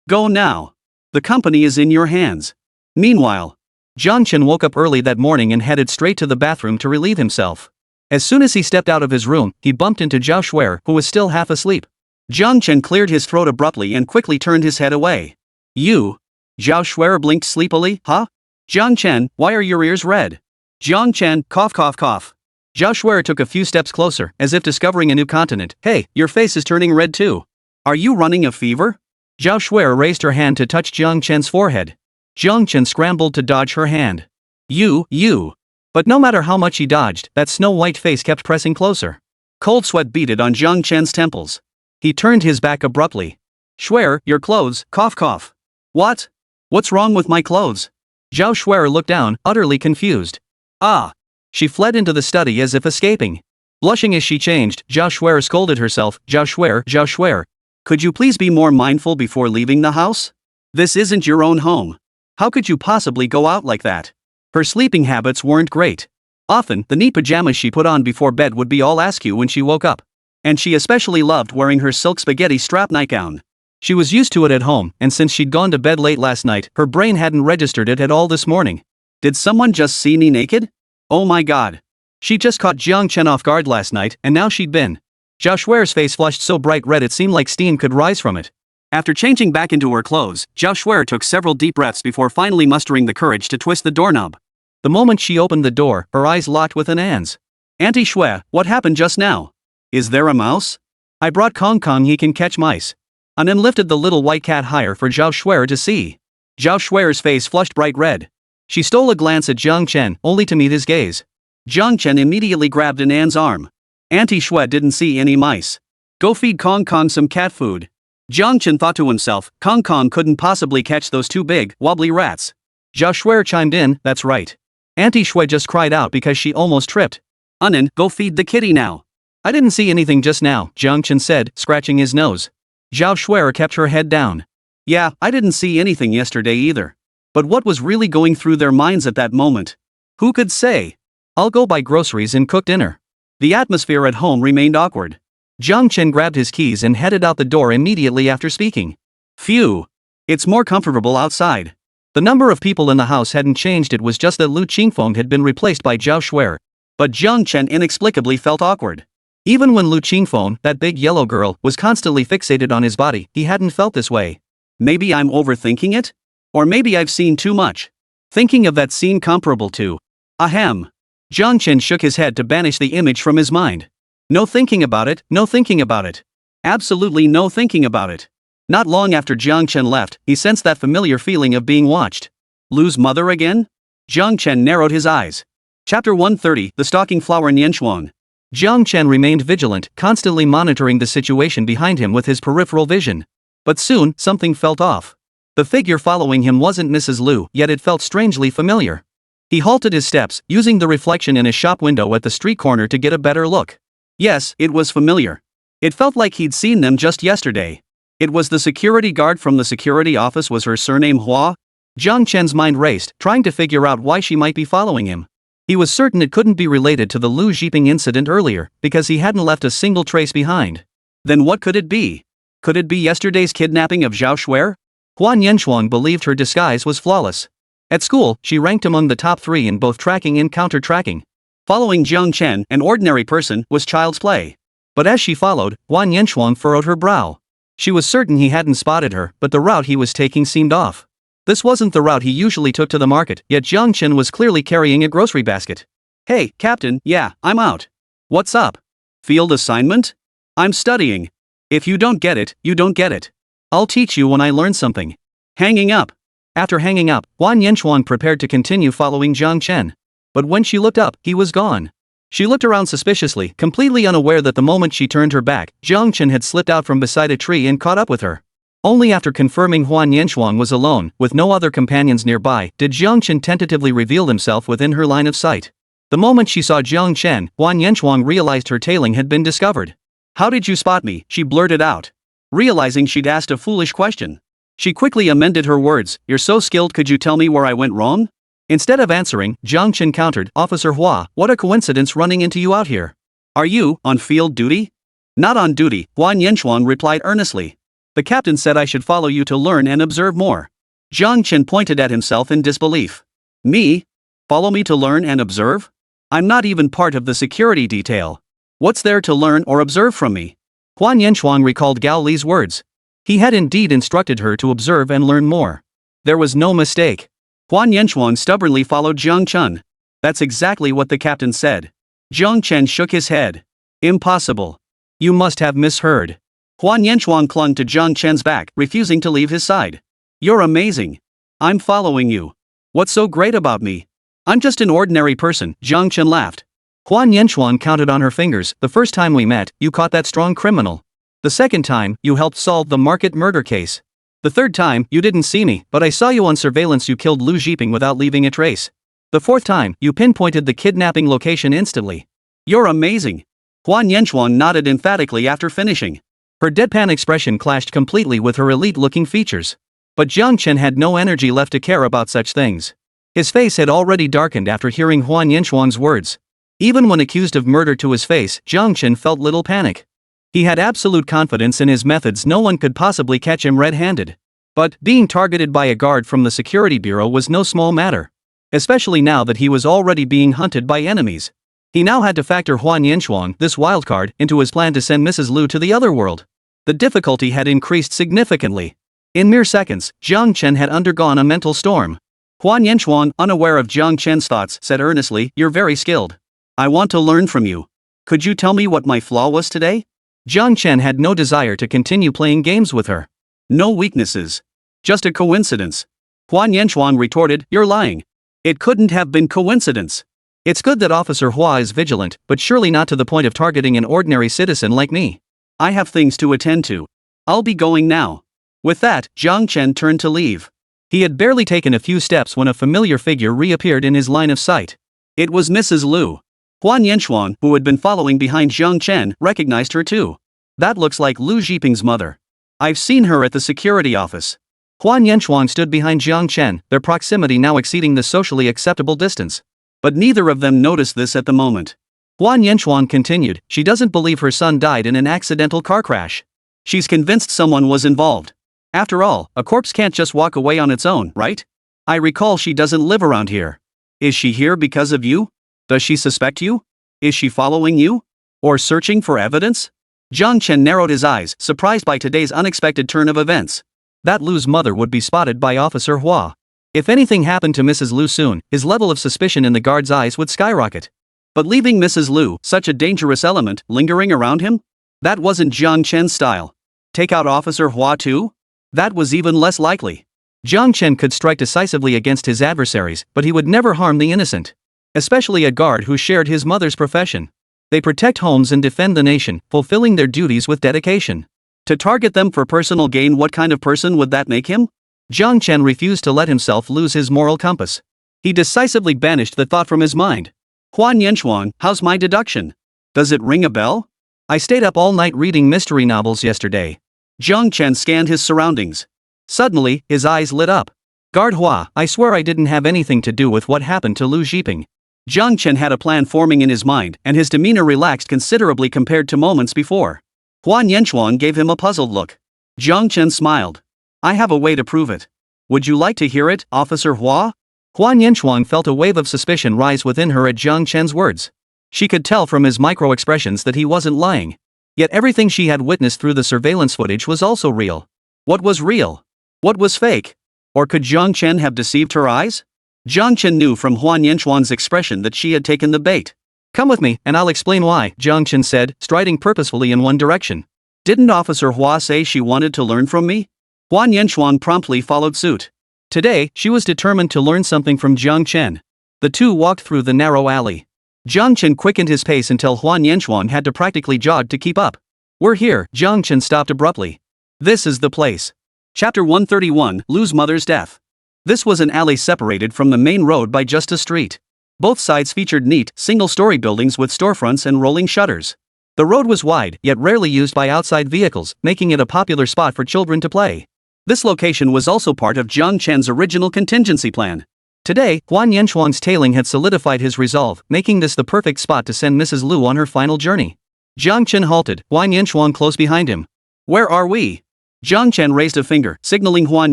Go now. The company is in your hands. Meanwhile, Jiang Chen woke up early that morning and headed straight to the bathroom to relieve himself. As soon as he stepped out of his room, he bumped into Zhao Shuer, who was still half asleep. Jiang Chen cleared his throat abruptly and quickly turned his head away. You? Zhao Shuer blinked sleepily, huh? Jiang Chen, why are your ears red? Jiang Chen, cough cough cough. Zhao Shuer took a few steps closer, as if discovering a new continent. Hey, your face is turning red too. Are you running a fever? Zhao Shuer raised her hand to touch Jiang Chen's forehead. Jiang Chen scrambled to dodge her hand. You. But no matter how much he dodged, that snow-white face kept pressing closer. Cold sweat beaded on Jiang Chen's temples. He turned his back abruptly. Shuer, your clothes, cough cough. What? What's wrong with my clothes? Zhao Shuer looked down, utterly confused. Ah! She fled into the study as if escaping. Blushing as she changed, Zhao Shuer scolded herself. Zhao Shuer, could you please be more mindful before leaving the house? This isn't your own home. How could you possibly go out like that? Her sleeping habits weren't great. Often, the neat pajamas she put on before bed would be all askew when she woke up. And she especially loved wearing her silk spaghetti strap nightgown. She was used to it at home, and since she'd gone to bed late last night, her brain hadn't registered it at all this morning. Did someone just see me naked? Oh my god. She just caught Jiang Chen off guard last night, and now she'd been. Zhao Shuer's face flushed so bright red it seemed like steam could rise from it. After changing back into her clothes, Zhao Shuer took several deep breaths before finally mustering the courage to twist the doorknob. The moment she opened the door, her eyes locked with an Anne's. Auntie Shuer, what happened just now? Is there a mouse? I brought Kong Kong, he can catch mice. Anan lifted the little white cat higher for Zhao Shuer to see. Zhao Shuer's face flushed bright red. She stole a glance at Jiang Chen, only to meet his gaze. Jiang Chen immediately grabbed Anan's arm. Auntie Shuer didn't see any mice. Go feed Kong Kong some cat food. Jiang Chen thought to himself, Kong Kong couldn't possibly catch those two big, wobbly rats. Zhao Shuer chimed in, that's right. Auntie Shuer just cried out because she almost tripped. Anan, go feed the kitty now. I didn't see anything just now, Jiang Chen said, scratching his nose. Zhao Shuer kept her head down. Yeah, I didn't see anything yesterday either. But what was really going through their minds at that moment? Who could say? I'll go buy groceries and cook dinner. The atmosphere at home remained awkward. Jiang Chen grabbed his keys and headed out the door immediately after speaking. Phew. It's more comfortable outside. The number of people in the house hadn't changed, it was just that Lu Qingfeng had been replaced by Zhao Shuer. But Jiang Chen inexplicably felt awkward. Even when Lu Qingfeng, that big yellow girl, was constantly fixated on his body, he hadn't felt this way. Maybe I'm overthinking it? Or maybe I've seen too much. Thinking of that scene comparable to. Ahem. Jiang Chen shook his head to banish the image from his mind. No thinking about it, no thinking about it. Absolutely no thinking about it. Not long after Jiang Chen left, he sensed that familiar feeling of being watched. Lu's mother again? Jiang Chen narrowed his eyes. Chapter 130, The Stalking Flower Nianshuang. Jiang Chen remained vigilant, constantly monitoring the situation behind him with his peripheral vision. But soon, something felt off. The figure following him wasn't Mrs. Lu, yet it felt strangely familiar. He halted his steps, using the reflection in his shop window at the street corner to get a better look. Yes, it was familiar. It felt like he'd seen them just yesterday. It was the security guard from the security office. Was her surname Hua? Jiang Chen's mind raced, trying to figure out why she might be following him. He was certain it couldn't be related to the Lu Zhiping incident earlier, because he hadn't left a single trace behind. Then what could it be? Could it be yesterday's kidnapping of Zhao Shuer? Hua Nianshuang believed her disguise was flawless. At school, she ranked among the top 3 in both tracking and counter-tracking. Following Jiang Chen, an ordinary person, was child's play. But as she followed, Hua Nianshuang furrowed her brow. She was certain he hadn't spotted her, but the route he was taking seemed off. This wasn't the route he usually took to the market, yet Jiang Chen was clearly carrying a grocery basket. Hey, Captain, yeah, I'm out. What's up? Field assignment? I'm studying. If you don't get it, you don't get it. I'll teach you when I learn something. Hanging up. After hanging up, Hua Nianshuang prepared to continue following Jiang Chen. But when she looked up, he was gone. She looked around suspiciously, completely unaware that the moment she turned her back, Jiang Chen had slipped out from beside a tree and caught up with her. Only after confirming Huan Yanchuang was alone, with no other companions nearby, did Jiang Chen tentatively reveal himself within her line of sight. The moment she saw Jiang Chen, Huan Yanchuang realized her tailing had been discovered. "How did you spot me?" she blurted out. Realizing she'd asked a foolish question, she quickly amended her words, "You're so skilled, could you tell me where I went wrong?" Instead of answering, Jiang Chen countered, "Officer Hua, what a coincidence running into you out here. Are you on field duty?" "Not on duty," Huan Yanchuang replied earnestly. "The captain said I should follow you to learn and observe more." Jiang Chen pointed at himself in disbelief. "Me? Follow me to learn and observe? I'm not even part of the security detail. What's there to learn or observe from me?" Huan Yanchuang recalled Gao Li's words. He had indeed instructed her to observe and learn more. There was no mistake. Huan Yanchuang stubbornly followed Jiang Chen. "That's exactly what the captain said." Jiang Chen shook his head. "Impossible. You must have misheard." Huan Yanchuang clung to Jiang Chen's back, refusing to leave his side. "You're amazing. I'm following you. What's so great about me?" "I'm just an ordinary person," Jiang Chen laughed. Huan Yanchuang counted on her fingers. "The first time we met, you caught that strong criminal. The second time, you helped solve the market murder case. The third time, you didn't see me, but I saw you on surveillance. You killed Lu Zhiping without leaving a trace. The fourth time, you pinpointed the kidnapping location instantly. You're amazing." Huan Yanchuang nodded emphatically after finishing. Her deadpan expression clashed completely with her elite-looking features. But Jiang Chen had no energy left to care about such things. His face had already darkened after hearing Huan Yanchuang's words. Even when accused of murder to his face, Jiang Chen felt little panic. He had absolute confidence in his methods. No one could possibly catch him red-handed. But being targeted by a guard from the security bureau was no small matter. Especially now that he was already being hunted by enemies. He now had to factor Huan Yanchuang, this wildcard, into his plan to send Mrs. Lu to the other world. The difficulty had increased significantly. In mere seconds, Jiang Chen had undergone a mental storm. Huan Yanchuang, unaware of Jiang Chen's thoughts, said earnestly, "You're very skilled. I want to learn from you. Could you tell me what my flaw was today?" Jiang Chen had no desire to continue playing games with her. "No weaknesses. Just a coincidence." Huan Yanchuang retorted, "You're lying. It couldn't have been coincidence. It's good that Officer Hua is vigilant, but surely not to the point of targeting an ordinary citizen like me. I have things to attend to. I'll be going now." With that, Jiang Chen turned to leave. He had barely taken a few steps when a familiar figure reappeared in his line of sight. It was Mrs. Lu. Huan Yanchuang, who had been following behind Jiang Chen, recognized her too. "That looks like Lu Zhiping's mother. I've seen her at the security office." Huan Yanchuang stood behind Jiang Chen, their proximity now exceeding the socially acceptable distance. But neither of them noticed this at the moment. Huan Yanchuang continued, "She doesn't believe her son died in an accidental car crash. She's convinced someone was involved. After all, a corpse can't just walk away on its own, right? I recall she doesn't live around here. Is she here because of you? Does she suspect you? Is she following you? Or searching for evidence?" Jiang Chen narrowed his eyes, surprised by today's unexpected turn of events. That Lu's mother would be spotted by Officer Hua. If anything happened to Mrs. Lu soon, his level of suspicion in the guard's eyes would skyrocket. But leaving Mrs. Lu, such a dangerous element, lingering around him? That wasn't Jiang Chen's style. Take out Officer Hua too? That was even less likely. Jiang Chen could strike decisively against his adversaries, but he would never harm the innocent. Especially a guard who shared his mother's profession. They protect homes and defend the nation, fulfilling their duties with dedication. To target them for personal gain, what kind of person would that make him? Jiang Chen refused to let himself lose his moral compass. He decisively banished the thought from his mind. "Huan Yanchuang, how's my deduction? Does it ring a bell? I stayed up all night reading mystery novels yesterday." Jiang Chen scanned his surroundings. Suddenly, his eyes lit up. "Guard Hua, I swear I didn't have anything to do with what happened to Lu Zhiping." Jiang Chen had a plan forming in his mind, and his demeanor relaxed considerably compared to moments before. Huan Yanchuang gave him a puzzled look. Jiang Chen smiled. "I have a way to prove it. Would you like to hear it, Officer Hua?" Huan Yanchuang felt a wave of suspicion rise within her at Jiang Chen's words. She could tell from his micro-expressions that he wasn't lying. Yet everything she had witnessed through the surveillance footage was also real. What was real? What was fake? Or could Jiang Chen have deceived her eyes? Jiang Chen knew from Huan Yanchuang's expression that she had taken the bait. "Come with me, and I'll explain why," Jiang Chen said, striding purposefully in one direction. "Didn't Officer Hua say she wanted to learn from me?" Huan Yanchuang promptly followed suit. Today, she was determined to learn something from Jiang Chen. The two walked through the narrow alley. Jiang Chen quickened his pace until Huan Yanchuan had to practically jog to keep up. "We're here," Jiang Chen stopped abruptly. "This is the place." Chapter 131, Lu's mother's death. This was an alley separated from the main road by just a street. Both sides featured neat, single-story buildings with storefronts and rolling shutters. The road was wide, yet rarely used by outside vehicles, making it a popular spot for children to play. This location was also part of Jiang Chen's original contingency plan. Today, Huan Yanchuan's tailing had solidified his resolve, making this the perfect spot to send Mrs. Lu on her final journey. Jiang Chen halted, Huan Yanchuan close behind him. "Where are we?" Jiang Chen raised a finger, signaling Huan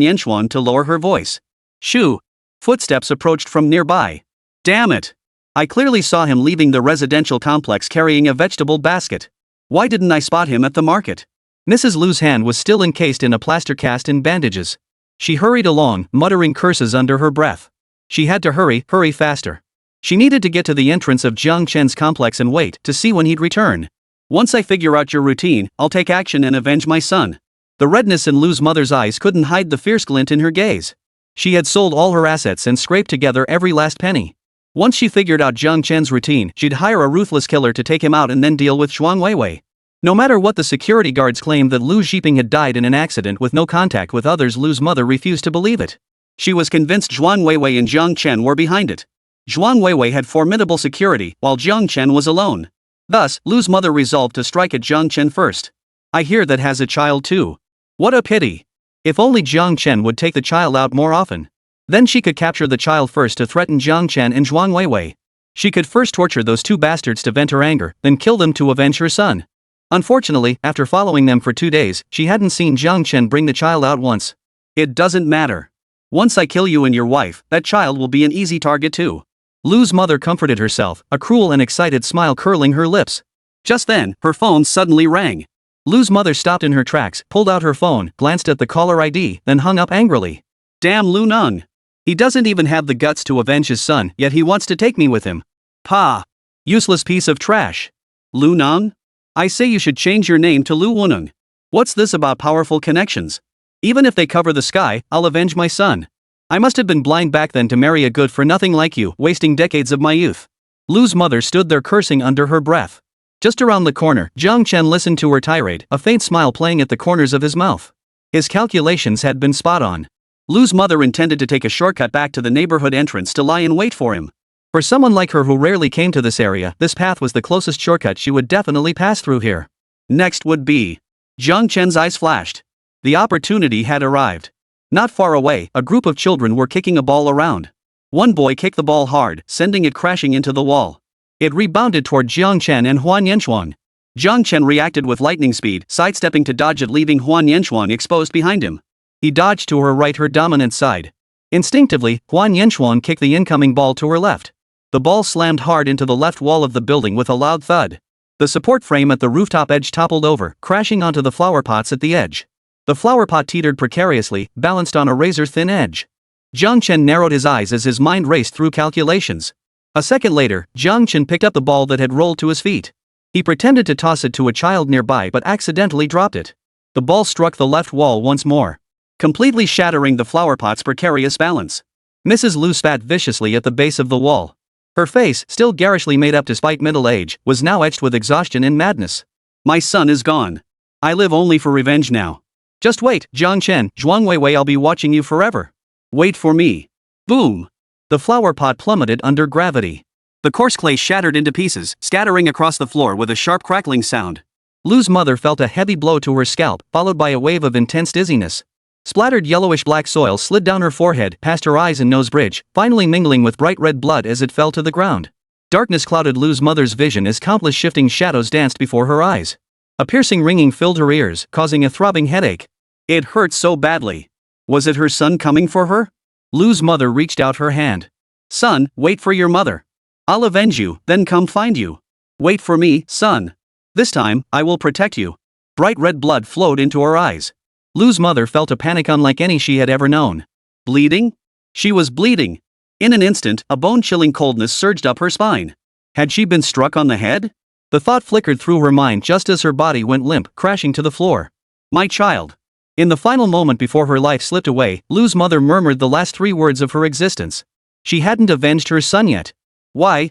Yanchuan to lower her voice. "Shoo!" Footsteps approached from nearby. "Damn it! I clearly saw him leaving the residential complex carrying a vegetable basket. Why didn't I spot him at the market?" Mrs. Lu's hand was still encased in a plaster cast in bandages. She hurried along, muttering curses under her breath. She had to hurry faster. She needed to get to the entrance of Jiang Chen's complex and wait to see when he'd return. "Once I figure out your routine, I'll take action and avenge my son." The redness in Lu's mother's eyes couldn't hide the fierce glint in her gaze. She had sold all her assets and scraped together every last penny. Once she figured out Jiang Chen's routine, she'd hire a ruthless killer to take him out and then deal with Zhuang Weiwei. No matter what the security guards claimed that Lu Zhiping had died in an accident with no contact with others, Lu's mother refused to believe it. She was convinced Zhuang Weiwei and Jiang Chen were behind it. Zhuang Weiwei had formidable security, while Jiang Chen was alone. Thus, Lu's mother resolved to strike at Jiang Chen first. "I hear that has a child too. What a pity. If only Jiang Chen would take the child out more often. Then she could capture the child first to threaten Jiang Chen and Zhuang Weiwei. She could first torture those two bastards to vent her anger, then kill them to avenge her son." Unfortunately, after following them for 2 days, she hadn't seen Jiang Chen bring the child out once. "It doesn't matter. Once I kill you and your wife, that child will be an easy target too." Lu's mother comforted herself, a cruel and excited smile curling her lips. Just then, her phone suddenly rang. Lu's mother stopped in her tracks, pulled out her phone, glanced at the caller ID, then hung up angrily. "Damn Lu Nung. He doesn't even have the guts to avenge his son, yet he wants to take me with him. Pa! Useless piece of trash. Lu Nung? I say you should change your name to Lu Wunung. What's this about powerful connections? Even if they cover the sky, I'll avenge my son. I must have been blind back then to marry a good-for-nothing like you, wasting decades of my youth." Lu's mother stood there cursing under her breath. Just around the corner, Jiang Chen listened to her tirade, a faint smile playing at the corners of his mouth. His calculations had been spot on. Lu's mother intended to take a shortcut back to the neighborhood entrance to lie in wait for him. For someone like her who rarely came to this area, this path was the closest shortcut she would definitely pass through here. Next would be. Jiang Chen's eyes flashed. The opportunity had arrived. Not far away, a group of children were kicking a ball around. One boy kicked the ball hard, sending it crashing into the wall. It rebounded toward Jiang Chen and Huan Yanchuan. Jiang Chen reacted with lightning speed, sidestepping to dodge it, leaving Huan Yanchuan exposed behind him. He dodged to her right, her dominant side. Instinctively, Huan Yanchuan kicked the incoming ball to her left. The ball slammed hard into the left wall of the building with a loud thud. The support frame at the rooftop edge toppled over, crashing onto the flower pots at the edge. The flower pot teetered precariously, balanced on a razor-thin edge. Jiang Chen narrowed his eyes as his mind raced through calculations. A second later, Jiang Chen picked up the ball that had rolled to his feet. He pretended to toss it to a child nearby but accidentally dropped it. The ball struck the left wall once more, completely shattering the flower pot's precarious balance. Mrs. Lu spat viciously at the base of the wall. Her face, still garishly made up despite middle age, was now etched with exhaustion and madness. "My son is gone. I live only for revenge now. Just wait, Jiang Chen, Zhuang Weiwei, I'll be watching you forever. Wait for me." Boom! The flower pot plummeted under gravity. The coarse clay shattered into pieces, scattering across the floor with a sharp crackling sound. Lu's mother felt a heavy blow to her scalp, followed by a wave of intense dizziness. Splattered yellowish-black soil slid down her forehead, past her eyes and nose bridge, finally mingling with bright red blood as it fell to the ground. Darkness clouded Lu's mother's vision as countless shifting shadows danced before her eyes. A piercing ringing filled her ears, causing a throbbing headache. It hurt so badly. Was it her son coming for her? Lu's mother reached out her hand. "Son, wait for your mother. I'll avenge you, then come find you. Wait for me, son. This time, I will protect you." Bright red blood flowed into her eyes. Lu's mother felt a panic unlike any she had ever known. Bleeding? She was bleeding. In an instant, a bone-chilling coldness surged up her spine. Had she been struck on the head? The thought flickered through her mind just as her body went limp, crashing to the floor. "My child." In the final moment before her life slipped away, Lu's mother murmured the last 3 words of her existence. She hadn't avenged her son yet. Why?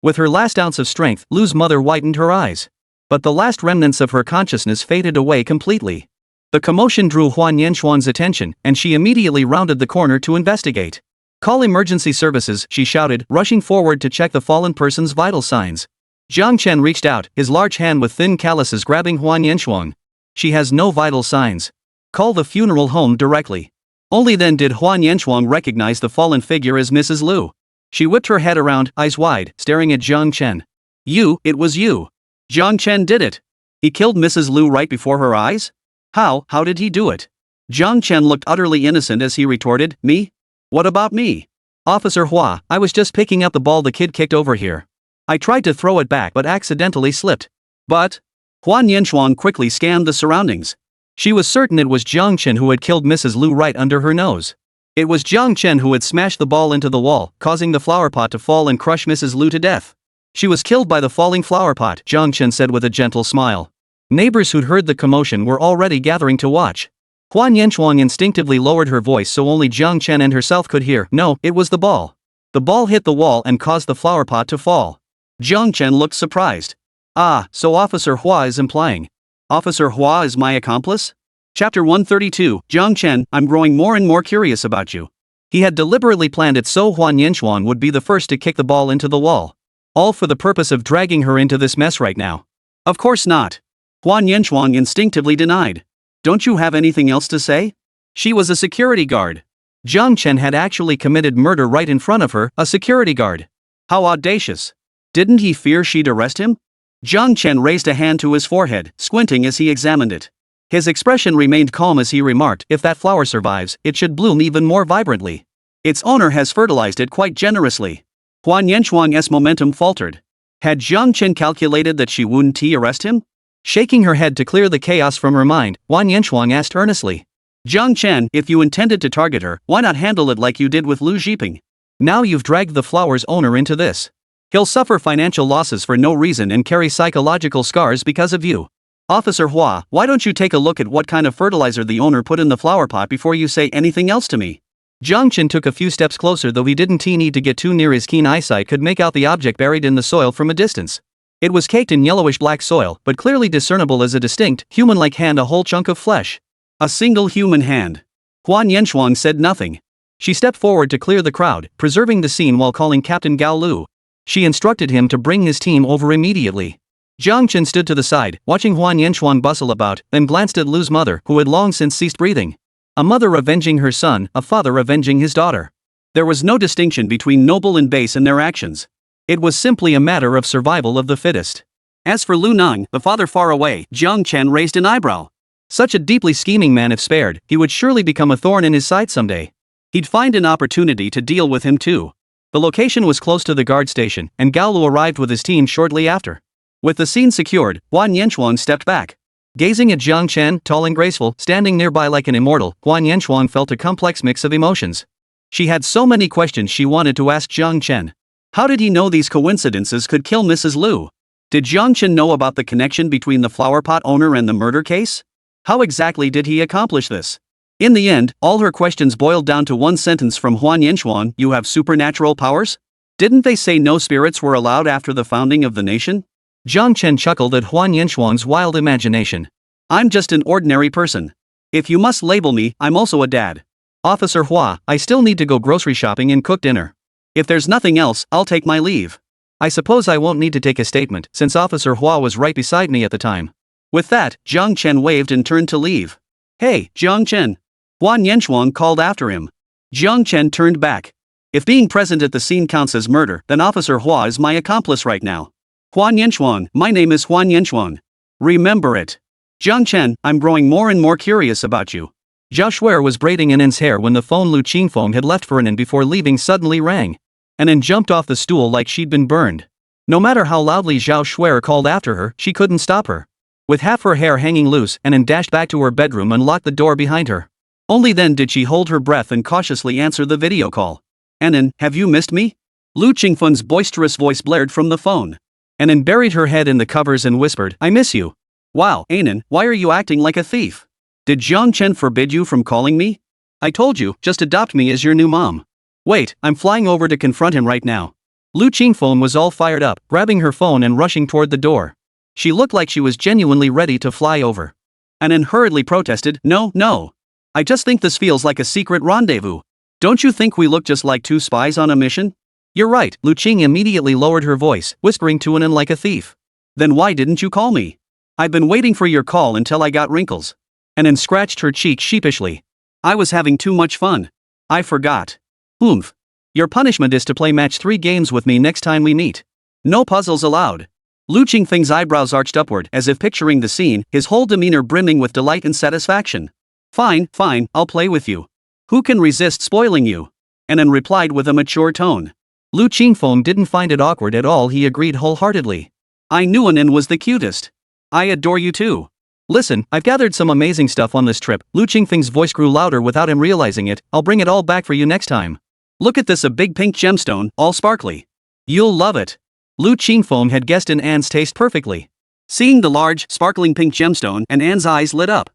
With her last ounce of strength, Lu's mother widened her eyes. But the last remnants of her consciousness faded away completely. The commotion drew Huan Yanxuan's attention, and she immediately rounded the corner to investigate. "Call emergency services," she shouted, rushing forward to check the fallen person's vital signs. Jiang Chen reached out, his large hand with thin calluses grabbing Huan Yanxuan. "She has no vital signs. Call the funeral home directly." Only then did Huan Yanxuan recognize the fallen figure as Mrs. Lu. She whipped her head around, eyes wide, staring at Jiang Chen. It was you. Jiang Chen did it. He killed Mrs. Lu right before her eyes? How did he do it?" Jiang Chen looked utterly innocent as he retorted, "Me? What about me? Officer Hua, I was just picking up the ball the kid kicked over here. I tried to throw it back but accidentally slipped." But Huan Yanxuan quickly scanned the surroundings. She was certain it was Jiang Chen who had killed Mrs. Lu right under her nose. It was Jiang Chen who had smashed the ball into the wall, causing the flower pot to fall and crush Mrs. Lu to death. "She was killed by the falling flower pot," Jiang Chen said with a gentle smile. Neighbors who'd heard the commotion were already gathering to watch. Huan Yanxuan instinctively lowered her voice so only Jiang Chen and herself could hear. "No, it was the ball. The ball hit the wall and caused the flower pot to fall." Jiang Chen looked surprised. "Ah, so Officer Hua is implying. Officer Hua is my accomplice?" Chapter 132, Jiang Chen, I'm growing more and more curious about you. He had deliberately planned it so Huan Yanxuan would be the first to kick the ball into the wall. All for the purpose of dragging her into this mess right now. "Of course not." Huan Yanxuan instinctively denied. "Don't you have anything else to say? She was a security guard." Jiang Chen had actually committed murder right in front of her, a security guard. How audacious. Didn't he fear she'd arrest him? Jiang Chen raised a hand to his forehead, squinting as he examined it. His expression remained calm as he remarked, "If that flower survives, it should bloom even more vibrantly. Its owner has fertilized it quite generously." Huan Yanxuan's momentum faltered. Had Jiang Chen calculated that she wouldn't arrest him? Shaking her head to clear the chaos from her mind, Huan Yanxuan asked earnestly. "Jiang Chen, if you intended to target her, why not handle it like you did with Lu Zhiping? Now you've dragged the flower's owner into this. He'll suffer financial losses for no reason and carry psychological scars because of you. Officer Hua, why don't you take a look at what kind of fertilizer the owner put in the flower pot before you say anything else to me?" Jiang Chen took a few steps closer, though he didn't need to get too near. His keen eyesight could make out the object buried in the soil from a distance. It was caked in yellowish-black soil, but clearly discernible as a distinct, human-like hand, a whole chunk of flesh. A single human hand. Huan Yanxuan said nothing. She stepped forward to clear the crowd, preserving the scene while calling Captain Gao Lu. She instructed him to bring his team over immediately. Jiang Chen stood to the side, watching Huan Yanxuan bustle about, then glanced at Lu's mother, who had long since ceased breathing. A mother avenging her son, a father avenging his daughter. There was no distinction between noble and base in their actions. It was simply a matter of survival of the fittest. As for Lu Nang, the father far away, Jiang Chen raised an eyebrow. Such a deeply scheming man, if spared, he would surely become a thorn in his side someday. He'd find an opportunity to deal with him too. The location was close to the guard station, and Gao Lu arrived with his team shortly after. With the scene secured, Huan Yanxuan stepped back. Gazing at Jiang Chen, tall and graceful, standing nearby like an immortal, Huan Yanxuan felt a complex mix of emotions. She had so many questions she wanted to ask Jiang Chen. How did he know these coincidences could kill Mrs. Lu? Did Jiang Chen know about the connection between the flower pot owner and the murder case? How exactly did he accomplish this? In the end, all her questions boiled down to one sentence from Huan Yanxuan: "You have supernatural powers? Didn't they say no spirits were allowed after the founding of the nation?" Jiang Chen chuckled at Huan Yanxuan's wild imagination. "I'm just an ordinary person. If you must label me, I'm also a dad. Officer Hua, I still need to go grocery shopping and cook dinner. If there's nothing else, I'll take my leave. I suppose I won't need to take a statement, since Officer Hua was right beside me at the time." With that, Jiang Chen waved and turned to leave. "Hey, Jiang Chen!" Huan Yanxuan called after him. Jiang Chen turned back. "If being present at the scene counts as murder, then Officer Hua is my accomplice right now. Huan Yanxuan, my name is Huan Yanxuan. Remember it. Jiang Chen, I'm growing more and more curious about you." Zhao Shuer was braiding Anan's hair when the phone Lu Qingfeng had left for Anan before leaving suddenly rang. Anan jumped off the stool like she'd been burned. No matter how loudly Zhao Shuer called after her, she couldn't stop her. With half her hair hanging loose, Anan dashed back to her bedroom and locked the door behind her. Only then did she hold her breath and cautiously answer the video call. "Anan, have you missed me?" Lu Qingfeng's boisterous voice blared from the phone. Anan buried her head in the covers and whispered, "I miss you." "Wow, Anan, why are you acting like a thief? Did Jiang Chen forbid you from calling me? I told you, just adopt me as your new mom." "Wait, I'm flying over to confront him right now." Lu Qingfeng was all fired up, grabbing her phone and rushing toward the door. She looked like she was genuinely ready to fly over. Anan hurriedly protested, "No, no. I just think this feels like a secret rendezvous. Don't you think we look just like two spies on a mission?" "You're right," Lu Qing immediately lowered her voice, whispering to Anan like a thief. "Then why didn't you call me? I've been waiting for your call until I got wrinkles." Anan scratched her cheek sheepishly. "I was having too much fun. I forgot." "Oomph. Your punishment is to play match 3 games with me next time we meet. No puzzles allowed." Lu Qingfeng's eyebrows arched upward as if picturing the scene, his whole demeanor brimming with delight and satisfaction. "Fine, fine, I'll play with you. Who can resist spoiling you?" Anan replied with a mature tone. Lu Qingfeng didn't find it awkward at all, he agreed wholeheartedly. "I knew Anan was the cutest. I adore you too. Listen, I've gathered some amazing stuff on this trip." Lu Qingfeng's voice grew louder without him realizing it. "I'll bring it all back for you next time. Look at this, a big pink gemstone, all sparkly. You'll love it." Lu Qingfeng had guessed Ann's taste perfectly. Seeing the large, sparkling pink gemstone, Ann's eyes lit up.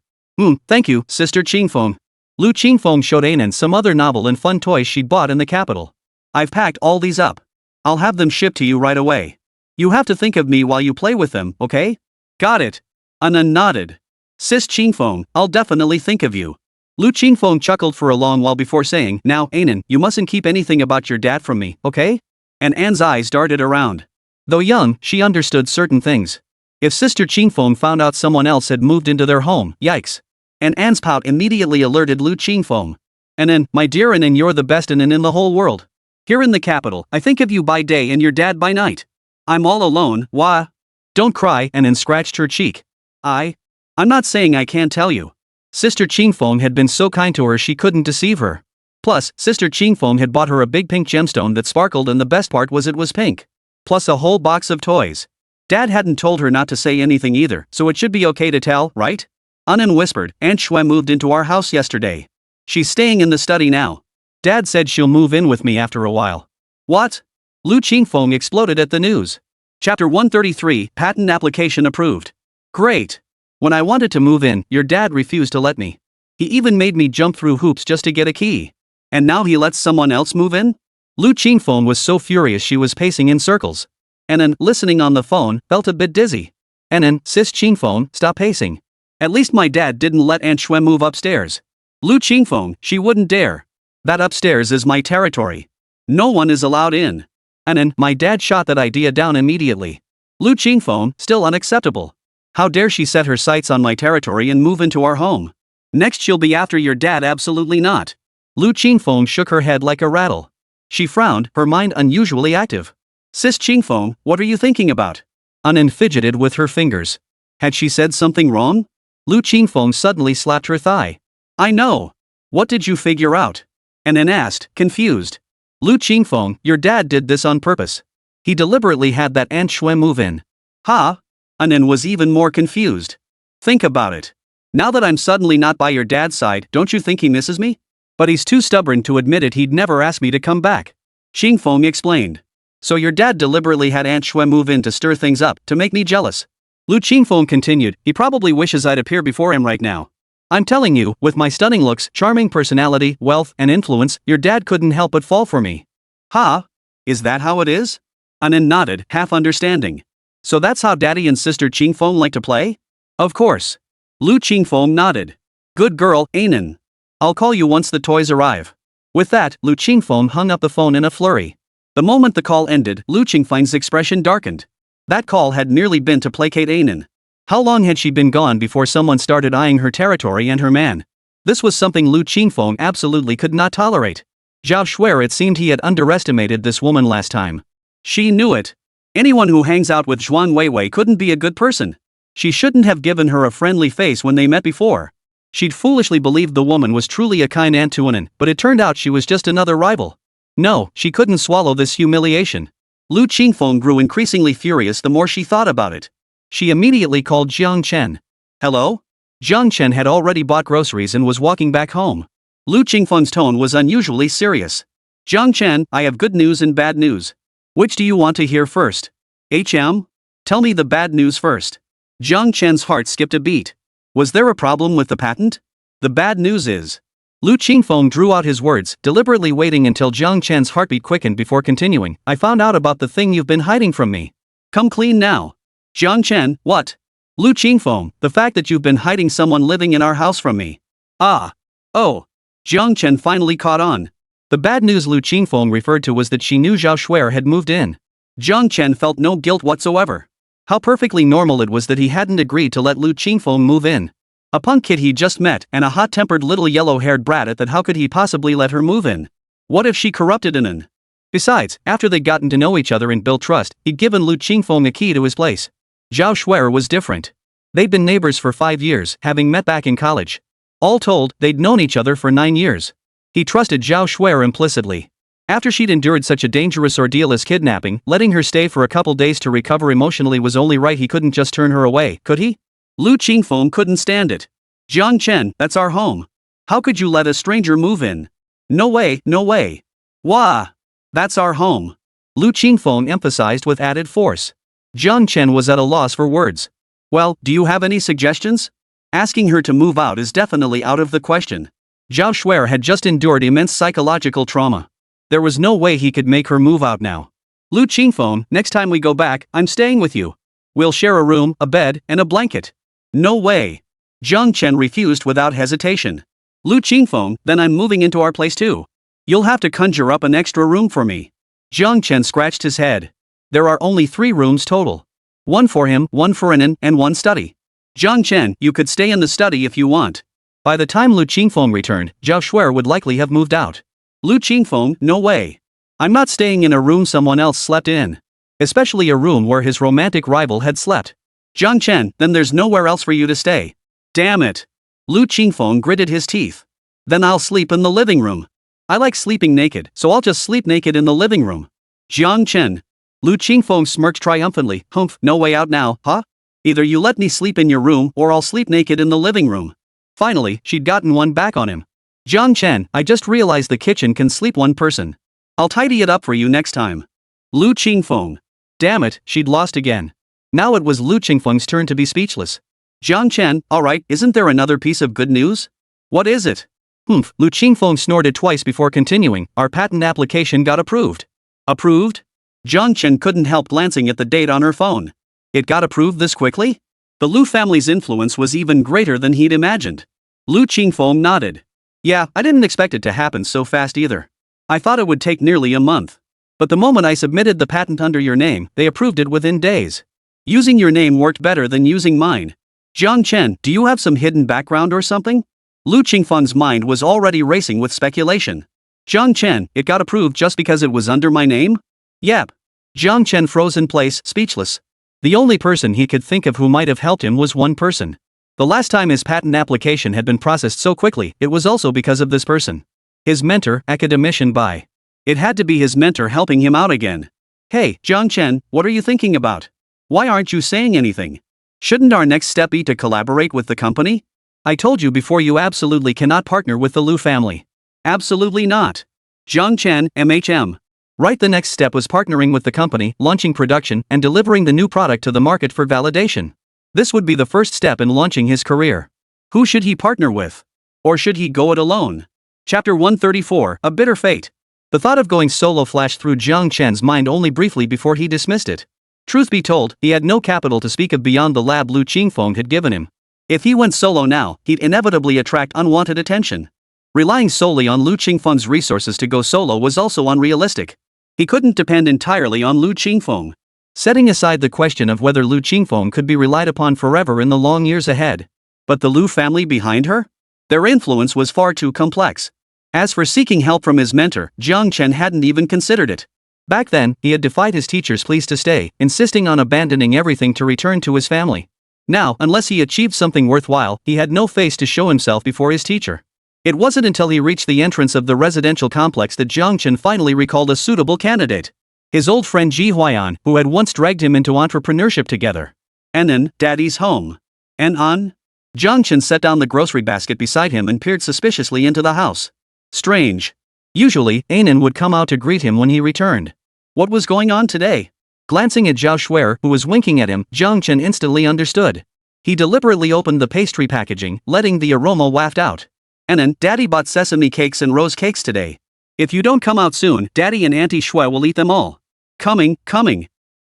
Thank you, Sister Qingfeng." Lu Qingfeng showed Ann some other novel and fun toys she'd bought in the capital. "I've packed all these up. I'll have them shipped to you right away. You have to think of me while you play with them, okay?" "Got it." Ann nodded. "Sis Qingfeng, I'll definitely think of you." Lu Qingfeng chuckled for a long while before saying, "Now, Anan, you mustn't keep anything about your dad from me, okay?" And Ann's eyes darted around. Though young, she understood certain things. If Sister Qingfeng found out someone else had moved into their home, yikes. And Ann's pout immediately alerted Lu Qingfeng. "Anan, my dear Anan, you're the best Anan in the whole world. Here in the capital, I think of you by day and your dad by night. I'm all alone, wah." "Don't cry," Anan scratched her cheek. I'm not saying I can't tell you." Sister Qingfeng had been so kind to her she couldn't deceive her. Plus, Sister Qingfeng had bought her a big pink gemstone that sparkled, and the best part was it was pink. Plus a whole box of toys. Dad hadn't told her not to say anything either, so it should be okay to tell, right? Anan whispered, "Aunt Shui moved into our house yesterday. She's staying in the study now. Dad said she'll move in with me after a while." "What?" Lu Qingfeng exploded at the news. Chapter 133, Patent Application Approved. "Great. When I wanted to move in, your dad refused to let me. He even made me jump through hoops just to get a key. And now he lets someone else move in?" Lu Qingfeng was so furious she was pacing in circles. Anan, listening on the phone, felt a bit dizzy. "Anan, Sis Qingfeng, stop pacing. At least my dad didn't let Aunt Shui move upstairs. Lu Qingfeng, she wouldn't dare. That upstairs is my territory. No one is allowed in." Anan, my dad shot that idea down immediately. Lu Qingfeng, still unacceptable. How dare she set her sights on my territory and move into our home? Next she'll be after your dad, absolutely not. Lu Qingfeng shook her head like a rattle. She frowned, her mind unusually active. "Sis Qingfeng, what are you thinking about?" Anan fidgeted with her fingers. Had she said something wrong? Lu Qingfeng suddenly slapped her thigh. "I know. What did you figure out?" Anan asked, confused. "Lu Qingfeng, your dad did this on purpose. He deliberately had that Aunt Shui move in." "Huh?" Anan was even more confused. "Think about it. Now that I'm suddenly not by your dad's side, don't you think he misses me? But he's too stubborn to admit it. He'd never ask me to come back." Qingfeng explained. "So your dad deliberately had Aunt Shui move in to stir things up, to make me jealous." Lu Qingfeng continued. "He probably wishes I'd appear before him right now. I'm telling you, with my stunning looks, charming personality, wealth, and influence, your dad couldn't help but fall for me." "Huh? Is that how it is?" Anan nodded, half understanding. "So that's how Daddy and Sister Qingfeng like to play?" "Of course." Lu Qingfeng nodded. "Good girl, Anan. I'll call you once the toys arrive." With that, Lu Qingfeng hung up the phone in a flurry. The moment the call ended, Lu Qingfeng's expression darkened. That call had merely been to placate Anan. How long had she been gone before someone started eyeing her territory and her man? This was something Lu Qingfeng absolutely could not tolerate. Zhao Shuer, it seemed he had underestimated this woman last time. She knew it. Anyone who hangs out with Zhuan Weiwei couldn't be a good person. She shouldn't have given her a friendly face when they met before. She'd foolishly believed the woman was truly a kind aunt to Anan, but it turned out she was just another rival. No, she couldn't swallow this humiliation. Lu Qingfeng grew increasingly furious the more she thought about it. She immediately called Jiang Chen. "Hello?" Jiang Chen had already bought groceries and was walking back home. Lu Qingfeng's tone was unusually serious. "Jiang Chen, I have good news and bad news. Which do you want to hear first?" Tell me the bad news first." Jiang Chen's heart skipped a beat. Was there a problem with the patent? "The bad news is Lu Qingfeng drew out his words, deliberately waiting until Jiang Chen's heartbeat quickened before continuing. I found out about the thing you've been hiding from me. Come clean now. Jiang Chen, what? Lu Qingfeng, the fact that you've been hiding someone living in our house from me. Ah. Oh. Jiang Chen finally caught on. The bad news Lu Qingfeng referred to was that she knew Zhao Shuer had moved in. Jiang Chen felt no guilt whatsoever. How perfectly normal it was that he hadn't agreed to let Lu Qingfeng move in. A punk kid he just met and a hot-tempered little yellow-haired brat at that. How could he possibly let her move in? What if she corrupted Anan? Besides, after they'd gotten to know each other and built trust, he'd given Lu Qingfeng a key to his place. Zhao Shuer was different. They'd been neighbors for 5 years, having met back in college. All told, they'd known each other for 9 years. He trusted Zhao Shuer implicitly. After she'd endured such a dangerous ordeal as kidnapping, letting her stay for a couple days to recover emotionally was only right. He couldn't just turn her away, could he? Lu Qingfeng couldn't stand it. Jiang Chen, that's our home. How could you let a stranger move in? No way, no way. Wah! That's our home. Lu Qingfeng emphasized with added force. Jiang Chen was at a loss for words. Well, do you have any suggestions? Asking her to move out is definitely out of the question. Zhao Shuer had just endured immense psychological trauma. There was no way he could make her move out now. Lu Qingfeng, next time we go back, I'm staying with you. We'll share a room, a bed, and a blanket. No way. Jiang Chen refused without hesitation. Lu Qingfeng, then I'm moving into our place too. You'll have to conjure up an extra room for me. Jiang Chen scratched his head. There are only 3 rooms total. 1 for him, 1 for Anan, and 1 study. Jiang Chen, you could stay in the study if you want. By the time Lu Qingfeng returned, Zhao Shuer would likely have moved out. Lu Qingfeng, no way. I'm not staying in a room someone else slept in. Especially a room where his romantic rival had slept. Jiang Chen, then there's nowhere else for you to stay. Damn it. Lu Qingfeng gritted his teeth. Then I'll sleep in the living room. I like sleeping naked, so I'll just sleep naked in the living room. Jiang Chen. Lu Qingfeng smirked triumphantly. Humph, no way out now, huh? Either you let me sleep in your room or I'll sleep naked in the living room. Finally, she'd gotten one back on him. Jiang Chen, I just realized the kitchen can sleep 1 person. I'll tidy it up for you next time. Lu Qingfeng. Damn it, she'd lost again. Now it was Lu Qingfeng's turn to be speechless. Jiang Chen, alright, isn't there another piece of good news? What is it? Humph, Lu Qingfeng snorted twice before continuing. Our patent application got approved. Approved? Jiang Chen couldn't help glancing at the date on her phone. It got approved this quickly? The Lu family's influence was even greater than he'd imagined. Lu Qingfeng nodded. Yeah, I didn't expect it to happen so fast either. I thought it would take nearly a month. But the moment I submitted the patent under your name, they approved it within days. Using your name worked better than using mine. Jiang Chen, do you have some hidden background or something? Lu Qingfeng's mind was already racing with speculation. Jiang Chen, it got approved just because it was under my name? Yep. Jiang Chen froze in place, speechless. The only person he could think of who might have helped him was one person. The last time his patent application had been processed so quickly, it was also because of this person. His mentor, academician Bai. It had to be his mentor helping him out again. Hey, Jiang Chen, what are you thinking about? Why aren't you saying anything? Shouldn't our next step be to collaborate with the company? I told you before, you absolutely cannot partner with the Lu family. Absolutely not. Jiang Chen, MHM. Right, the next step was partnering with the company, launching production, and delivering the new product to the market for validation. This would be the first step in launching his career. Who should he partner with? Or should he go it alone? Chapter 134, A Bitter Fate. The thought of going solo flashed through Jiang Chen's mind only briefly before he dismissed it. Truth be told, he had no capital to speak of beyond the lab Lu Qingfeng had given him. If he went solo now, he'd inevitably attract unwanted attention. Relying solely on Lu Qingfeng's resources to go solo was also unrealistic. He couldn't depend entirely on Lu Qingfeng. Setting aside the question of whether Lu Qingfeng could be relied upon forever in the long years ahead. But the Lu family behind her? Their influence was far too complex. As for seeking help from his mentor, Jiang Chen hadn't even considered it. Back then, he had defied his teacher's pleas to stay, insisting on abandoning everything to return to his family. Now, unless he achieved something worthwhile, he had no face to show himself before his teacher. It wasn't until he reached the entrance of the residential complex that Jiang Chen finally recalled a suitable candidate. His old friend Ji Huayan, who had once dragged him into entrepreneurship together. Anan, Daddy's home. Anan? Jiang Chen set down the grocery basket beside him and peered suspiciously into the house. Strange. Usually, Anan would come out to greet him when he returned. What was going on today? Glancing at Zhao Shuer, who was winking at him, Jiang Chen instantly understood. He deliberately opened the pastry packaging, letting the aroma waft out. Annan, Daddy bought sesame cakes and rose cakes today. If you don't come out soon, Daddy and Auntie Shue will eat them all. Coming.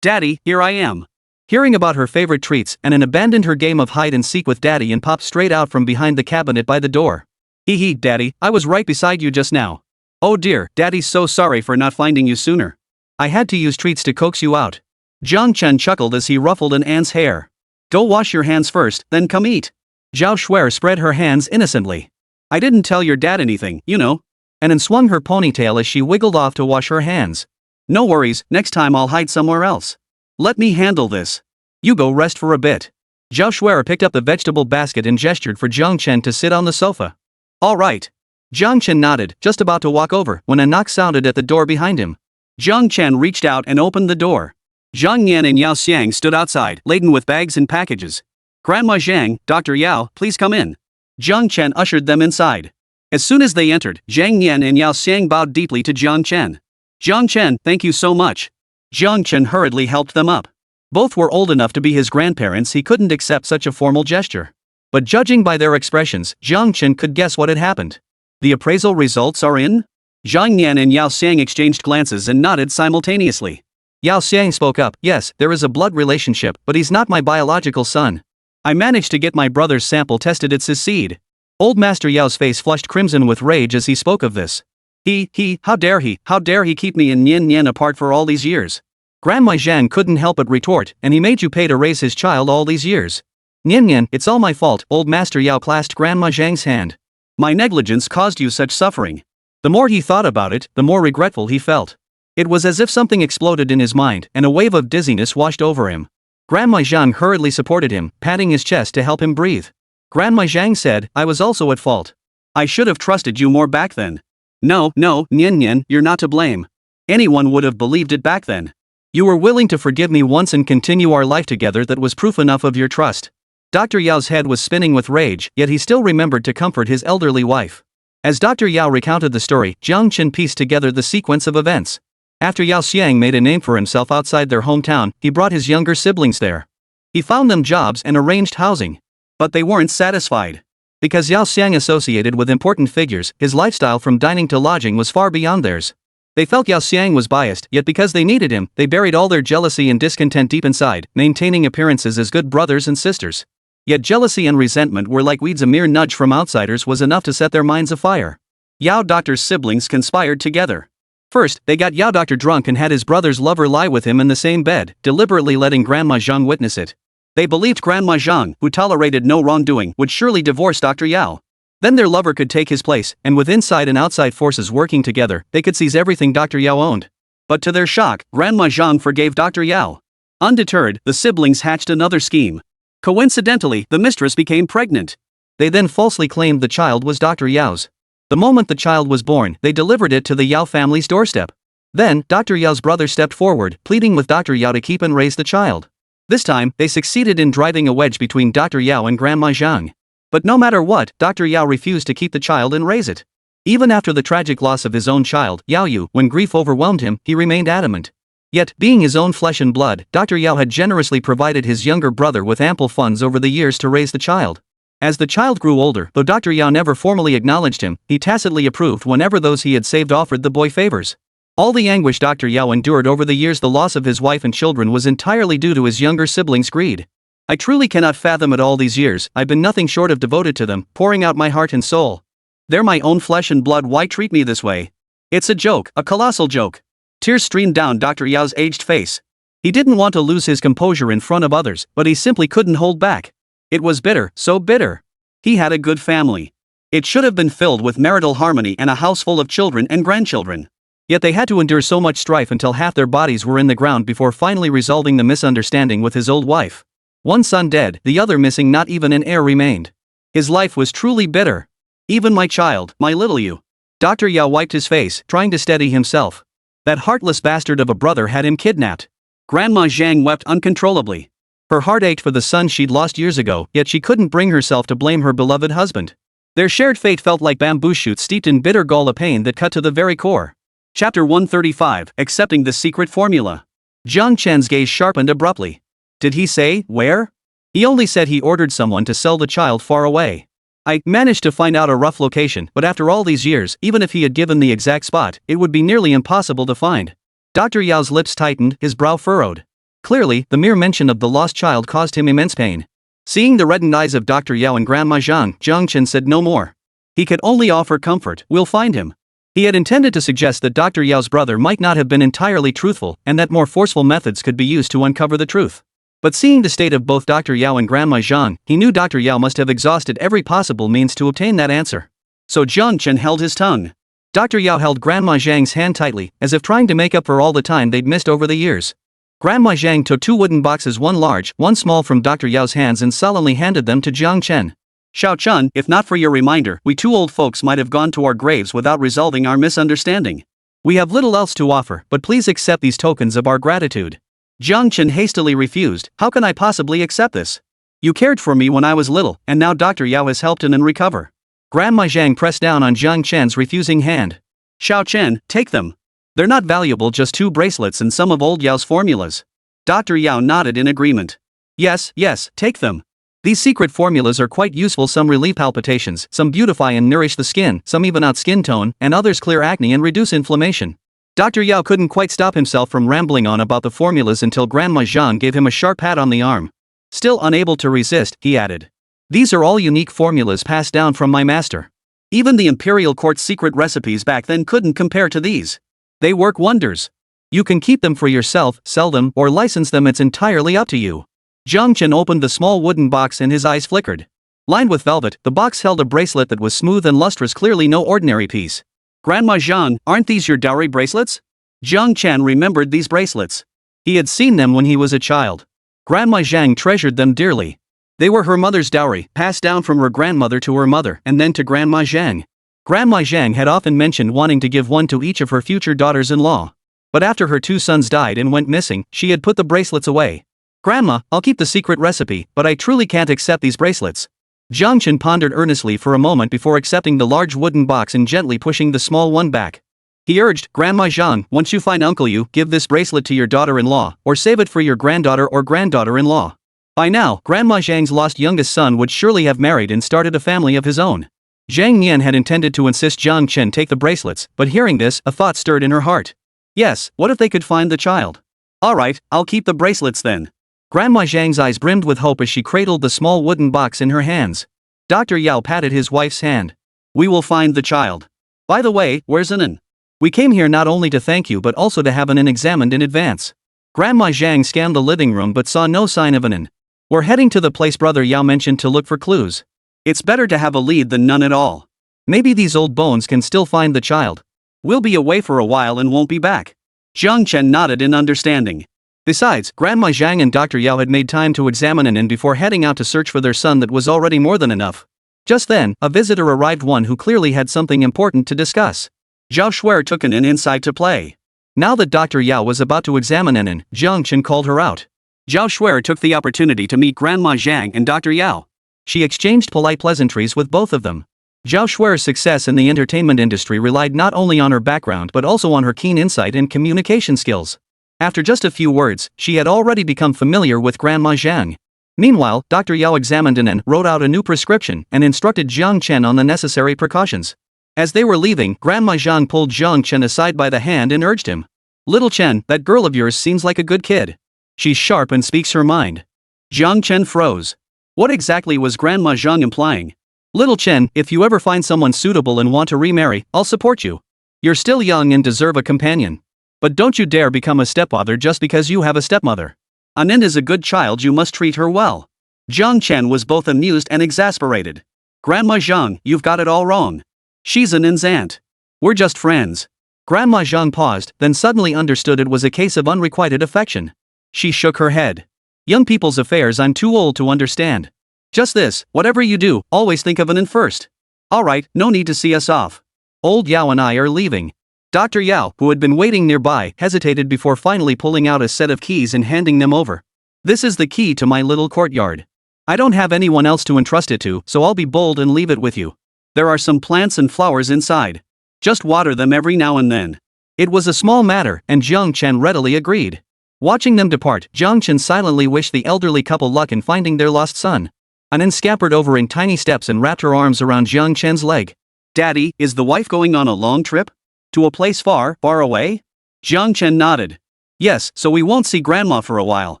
Daddy, here I am. Hearing about her favorite treats, Annan abandoned her game of hide and seek with Daddy and popped straight out from behind the cabinet by the door. Hee, Daddy, I was right beside you just now. Oh dear, Daddy's so sorry for not finding you sooner. I had to use treats to coax you out. Jiang Chen chuckled as he ruffled an An's hair. Go wash your hands first, then come eat. Zhao Shuer spread her hands innocently. I didn't tell your dad anything, you know. Annan swung her ponytail as she wiggled off to wash her hands. No worries, next time I'll hide somewhere else. Let me handle this. You go rest for a bit. Zhao Shuer picked up the vegetable basket and gestured for Jiang Chen to sit on the sofa. All right. Jiang Chen nodded, just about to walk over when a knock sounded at the door behind him. Jiang Chen reached out and opened the door. Zhang Yan and Yao Xiang stood outside, laden with bags and packages. Grandma Zhang, Dr. Yao, please come in. Jiang Chen ushered them inside. As soon as they entered, Zhang Yan and Yao Xiang bowed deeply to Jiang Chen. Jiang Chen, thank you so much. Jiang Chen hurriedly helped them up. Both were old enough to be his grandparents, he couldn't accept such a formal gesture. But judging by their expressions, Jiang Chen could guess what had happened. The appraisal results are in? Zhang Yan and Yao Xiang exchanged glances and nodded simultaneously. Yao Xiang spoke up, yes, there is a blood relationship, but he's not my biological son. I managed to get my brother's sample tested, it's his seed. Old Master Yao's face flushed crimson with rage as he spoke of this. How dare he keep me and Nian Nian apart for all these years. Grandma Zhang couldn't help but retort, and he made you pay to raise his child all these years. Nian Nian, it's all my fault, Old Master Yao clasped Grandma Zhang's hand. My negligence caused you such suffering. The more he thought about it, the more regretful he felt. It was as if something exploded in his mind, and a wave of dizziness washed over him. Grandma Zhang hurriedly supported him, patting his chest to help him breathe. Grandma Zhang said, I was also at fault. I should have trusted you more back then. No, Nian Nian, you're not to blame. Anyone would have believed it back then. You were willing to forgive me once and continue our life together, that was proof enough of your trust. Dr. Yao's head was spinning with rage, yet he still remembered to comfort his elderly wife. As Dr. Yao recounted the story, Jiang Chen pieced together the sequence of events. After Yao Xiang made a name for himself outside their hometown, he brought his younger siblings there. He found them jobs and arranged housing. But they weren't satisfied. Because Yao Xiang associated with important figures, his lifestyle from dining to lodging was far beyond theirs. They felt Yao Xiang was biased, yet because they needed him, they buried all their jealousy and discontent deep inside, maintaining appearances as good brothers and sisters. Yet jealousy and resentment were like weeds, a mere nudge from outsiders was enough to set their minds afire. Yao Doctor's siblings conspired together. First, they got Yao Doctor drunk and had his brother's lover lie with him in the same bed, deliberately letting Grandma Zhang witness it. They believed Grandma Zhang, who tolerated no wrongdoing, would surely divorce Dr. Yao. Then their lover could take his place, and with inside and outside forces working together, they could seize everything Dr. Yao owned. But to their shock, Grandma Zhang forgave Dr. Yao. Undeterred, the siblings hatched another scheme. Coincidentally, the mistress became pregnant. They then falsely claimed the child was Dr. Yao's. The moment the child was born, they delivered it to the Yao family's doorstep. Then, Dr. Yao's brother stepped forward, pleading with Dr. Yao to keep and raise the child. This time, they succeeded in driving a wedge between Dr. Yao and Grandma Zhang. But no matter what, Dr. Yao refused to keep the child and raise it. Even after the tragic loss of his own child, Yao Yu, when grief overwhelmed him, he remained adamant. Yet, being his own flesh and blood, Dr. Yao had generously provided his younger brother with ample funds over the years to raise the child. As the child grew older, though Dr. Yao never formally acknowledged him, he tacitly approved whenever those he had saved offered the boy favors. All the anguish Dr. Yao endured over the years, the loss of his wife and children, was entirely due to his younger siblings' greed. I truly cannot fathom it. All these years, I've been nothing short of devoted to them, pouring out my heart and soul. They're my own flesh and blood, why treat me this way? It's a joke, a colossal joke. Tears streamed down Dr. Yao's aged face. He didn't want to lose his composure in front of others, but he simply couldn't hold back. It was bitter, so bitter. He had a good family. It should have been filled with marital harmony and a house full of children and grandchildren. Yet they had to endure so much strife until half their bodies were in the ground before finally resolving the misunderstanding with his old wife. One son dead, the other missing, not even an heir remained. His life was truly bitter. Even my child, my little Yu. Dr. Yao wiped his face, trying to steady himself. That heartless bastard of a brother had him kidnapped. Grandma Zhang wept uncontrollably. Her heart ached for the son she'd lost years ago, yet she couldn't bring herself to blame her beloved husband. Their shared fate felt like bamboo shoots steeped in bitter gall, a pain that cut to the very core. Chapter 135, Accepting the Secret Formula. Jiang Chen's gaze sharpened abruptly. Did he say, where? He only said he ordered someone to sell the child far away. I managed to find out a rough location, but after all these years, even if he had given the exact spot, it would be nearly impossible to find. Dr. Yao's lips tightened, his brow furrowed. Clearly, the mere mention of the lost child caused him immense pain. Seeing the reddened eyes of Dr. Yao and Grandma Zhang Chen said no more. He could only offer comfort, we'll find him. He had intended to suggest that Dr. Yao's brother might not have been entirely truthful and that more forceful methods could be used to uncover the truth. But seeing the state of both Dr. Yao and Grandma Zhang, he knew Dr. Yao must have exhausted every possible means to obtain that answer. So Zhang Chen held his tongue. Dr. Yao held Grandma Zhang's hand tightly, as if trying to make up for all the time they'd missed over the years. Grandma Zhang took 2 wooden boxes, one large, one small, from Dr. Yao's hands and solemnly handed them to Zhang Chen. Xiao Chun, if not for your reminder, we 2 old folks might have gone to our graves without resolving our misunderstanding. We have little else to offer, but please accept these tokens of our gratitude. Zhang Chen hastily refused. How can I possibly accept this? You cared for me when I was little, and now Dr. Yao has helped in and recover. Grandma Zhang pressed down on Zhang Chen's refusing hand. Xiao Chen, take them. They're not valuable, just 2 bracelets and some of old Yao's formulas. Dr. Yao nodded in agreement. Yes, take them. These secret formulas are quite useful. Some relieve palpitations, some beautify and nourish the skin, some even out skin tone, and others clear acne and reduce inflammation. Dr. Yao couldn't quite stop himself from rambling on about the formulas until Grandma Zhang gave him a sharp pat on the arm. Still unable to resist, he added. These are all unique formulas passed down from my master. Even the imperial court's secret recipes back then couldn't compare to these. They work wonders. You can keep them for yourself, sell them, or license them, it's entirely up to you. Zhang Chen opened the small wooden box and his eyes flickered. Lined with velvet, the box held a bracelet that was smooth and lustrous, clearly no ordinary piece. Grandma Zhang, aren't these your dowry bracelets? Zhang Chen remembered these bracelets. He had seen them when he was a child. Grandma Zhang treasured them dearly. They were her mother's dowry, passed down from her grandmother to her mother and then to Grandma Zhang. Grandma Zhang had often mentioned wanting to give one to each of her future daughters-in-law. But after her 2 sons died and went missing, she had put the bracelets away. Grandma, I'll keep the secret recipe, but I truly can't accept these bracelets. Zhang Chen pondered earnestly for a moment before accepting the large wooden box and gently pushing the small one back. He urged, Grandma Zhang, once you find Uncle Yu, give this bracelet to your daughter-in-law, or save it for your granddaughter or granddaughter-in-law. By now, Grandma Zhang's lost youngest son would surely have married and started a family of his own. Zhang Nian had intended to insist Zhang Chen take the bracelets, but hearing this, a thought stirred in her heart. Yes, what if they could find the child? Alright, I'll keep the bracelets then. Grandma Zhang's eyes brimmed with hope as she cradled the small wooden box in her hands. Dr. Yao patted his wife's hand. We will find the child. By the way, where's Anan? We came here not only to thank you but also to have Anan examined in advance. Grandma Zhang scanned the living room but saw no sign of Anan. We're heading to the place Brother Yao mentioned to look for clues. It's better to have a lead than none at all. Maybe these old bones can still find the child. We'll be away for a while and won't be back. Zhang Chen nodded in understanding. Besides, Grandma Zhang and Dr. Yao had made time to examine Anan before heading out to search for their son. That was already more than enough. Just then, a visitor arrived, one who clearly had something important to discuss. Zhao Shuer took Anan inside to play. Now that Dr. Yao was about to examine Anan, Zhang Chen called her out. Zhao Shuer took the opportunity to meet Grandma Zhang and Dr. Yao. She exchanged polite pleasantries with both of them. Zhao Shuer's success in the entertainment industry relied not only on her background but also on her keen insight and communication skills. After just a few words, she had already become familiar with Grandma Zhang. Meanwhile, Dr. Yao examined Anan, wrote out a new prescription, and instructed Zhang Chen on the necessary precautions. As they were leaving, Grandma Zhang pulled Zhang Chen aside by the hand and urged him. Little Chen, that girl of yours seems like a good kid. She's sharp and speaks her mind. Zhang Chen froze. What exactly was Grandma Zhang implying? Little Chen, if you ever find someone suitable and want to remarry, I'll support you. You're still young and deserve a companion. But don't you dare become a stepfather just because you have a stepmother. Anan is a good child, you must treat her well. Zhang Chen was both amused and exasperated. Grandma Zhang, you've got it all wrong. She's Anan's aunt. We're just friends. Grandma Zhang paused, then suddenly understood it was a case of unrequited affection. She shook her head. Young people's affairs I'm too old to understand. Just this, whatever you do, always think of Anan first. Alright, no need to see us off. Old Yao and I are leaving. Dr. Yao, who had been waiting nearby, hesitated before finally pulling out a set of keys and handing them over. This is the key to my little courtyard. I don't have anyone else to entrust it to, so I'll be bold and leave it with you. There are some plants and flowers inside. Just water them every now and then. It was a small matter, and Zhang Chen readily agreed. Watching them depart, Zhang Chen silently wished the elderly couple luck in finding their lost son. and then scampered over in tiny steps and wrapped her arms around Jiang Chen's leg. Daddy, is the wife going on a long trip? To a place far, far away? Jiang Chen nodded. Yes, so we won't see Grandma for a while.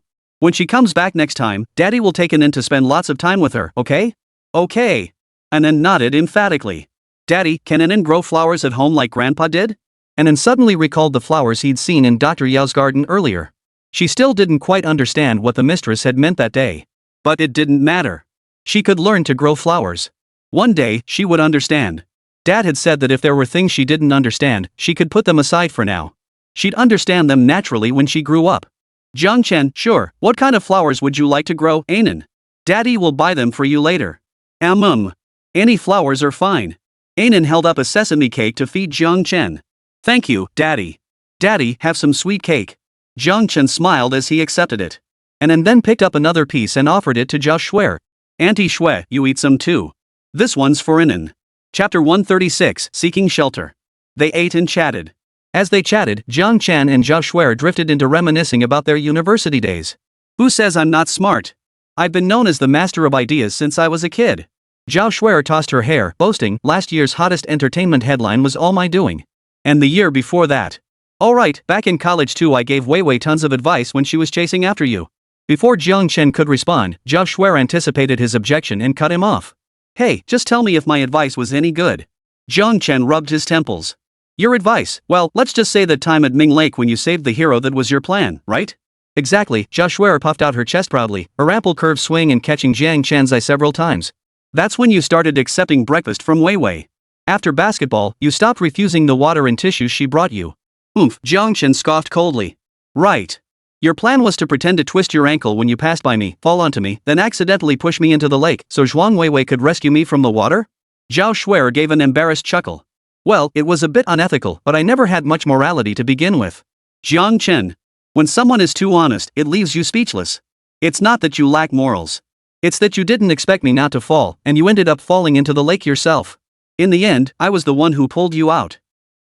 When she comes back next time, Daddy will take in to spend lots of time with her, okay? Okay. Anan nodded emphatically. Daddy, can Anan grow flowers at home like Grandpa did? Anan suddenly recalled the flowers he'd seen in Dr. Yao's garden earlier. She still didn't quite understand what the mistress had meant that day. But it didn't matter. She could learn to grow flowers. One day, she would understand. Dad had said that if there were things she didn't understand, she could put them aside for now. She'd understand them naturally when she grew up. Jiang Chen, sure, what kind of flowers would you like to grow, Anan? Daddy will buy them for you later. Any flowers are fine. Anan held up a sesame cake to feed Jiang Chen. Thank you, Daddy. Daddy, have some sweet cake. Jiang Chen smiled as he accepted it. And then picked up another piece and offered it to Zhao Shuer. Auntie Shui, you eat some too. This one's for Anan. Chapter 136, Seeking Shelter. They ate and chatted. As they chatted, Jiang Chen and Zhao Shuer drifted into reminiscing about their university days. Who says I'm not smart? I've been known as the master of ideas since I was a kid. Zhao Shuer tossed her hair, boasting, last year's hottest entertainment headline was all my doing. And the year before that. Alright, back in college too I gave Wei Wei tons of advice when she was chasing after you. Before Jiang Chen could respond, Zhao Shuer anticipated his objection and cut him off. Hey, just tell me if my advice was any good. Jiang Chen rubbed his temples. Your advice, well, let's just say that time at Ming Lake when you saved the hero that was your plan, right? Exactly, Zhao Shuer puffed out her chest proudly, her ample curve swing and catching Jiang Chen's eye several times. That's when you started accepting breakfast from Wei Wei. After basketball, you stopped refusing the water and tissues she brought you. Oomph, Jiang Chen scoffed coldly. Right. Your plan was to pretend to twist your ankle when you passed by me, fall onto me, then accidentally push me into the lake so Zhuang Weiwei could rescue me from the water? Zhao Shuer gave an embarrassed chuckle. Well, it was a bit unethical, but I never had much morality to begin with. Jiang Chen. When someone is too honest, it leaves you speechless. It's not that you lack morals. It's that you didn't expect me not to fall, and you ended up falling into the lake yourself. In the end, I was the one who pulled you out.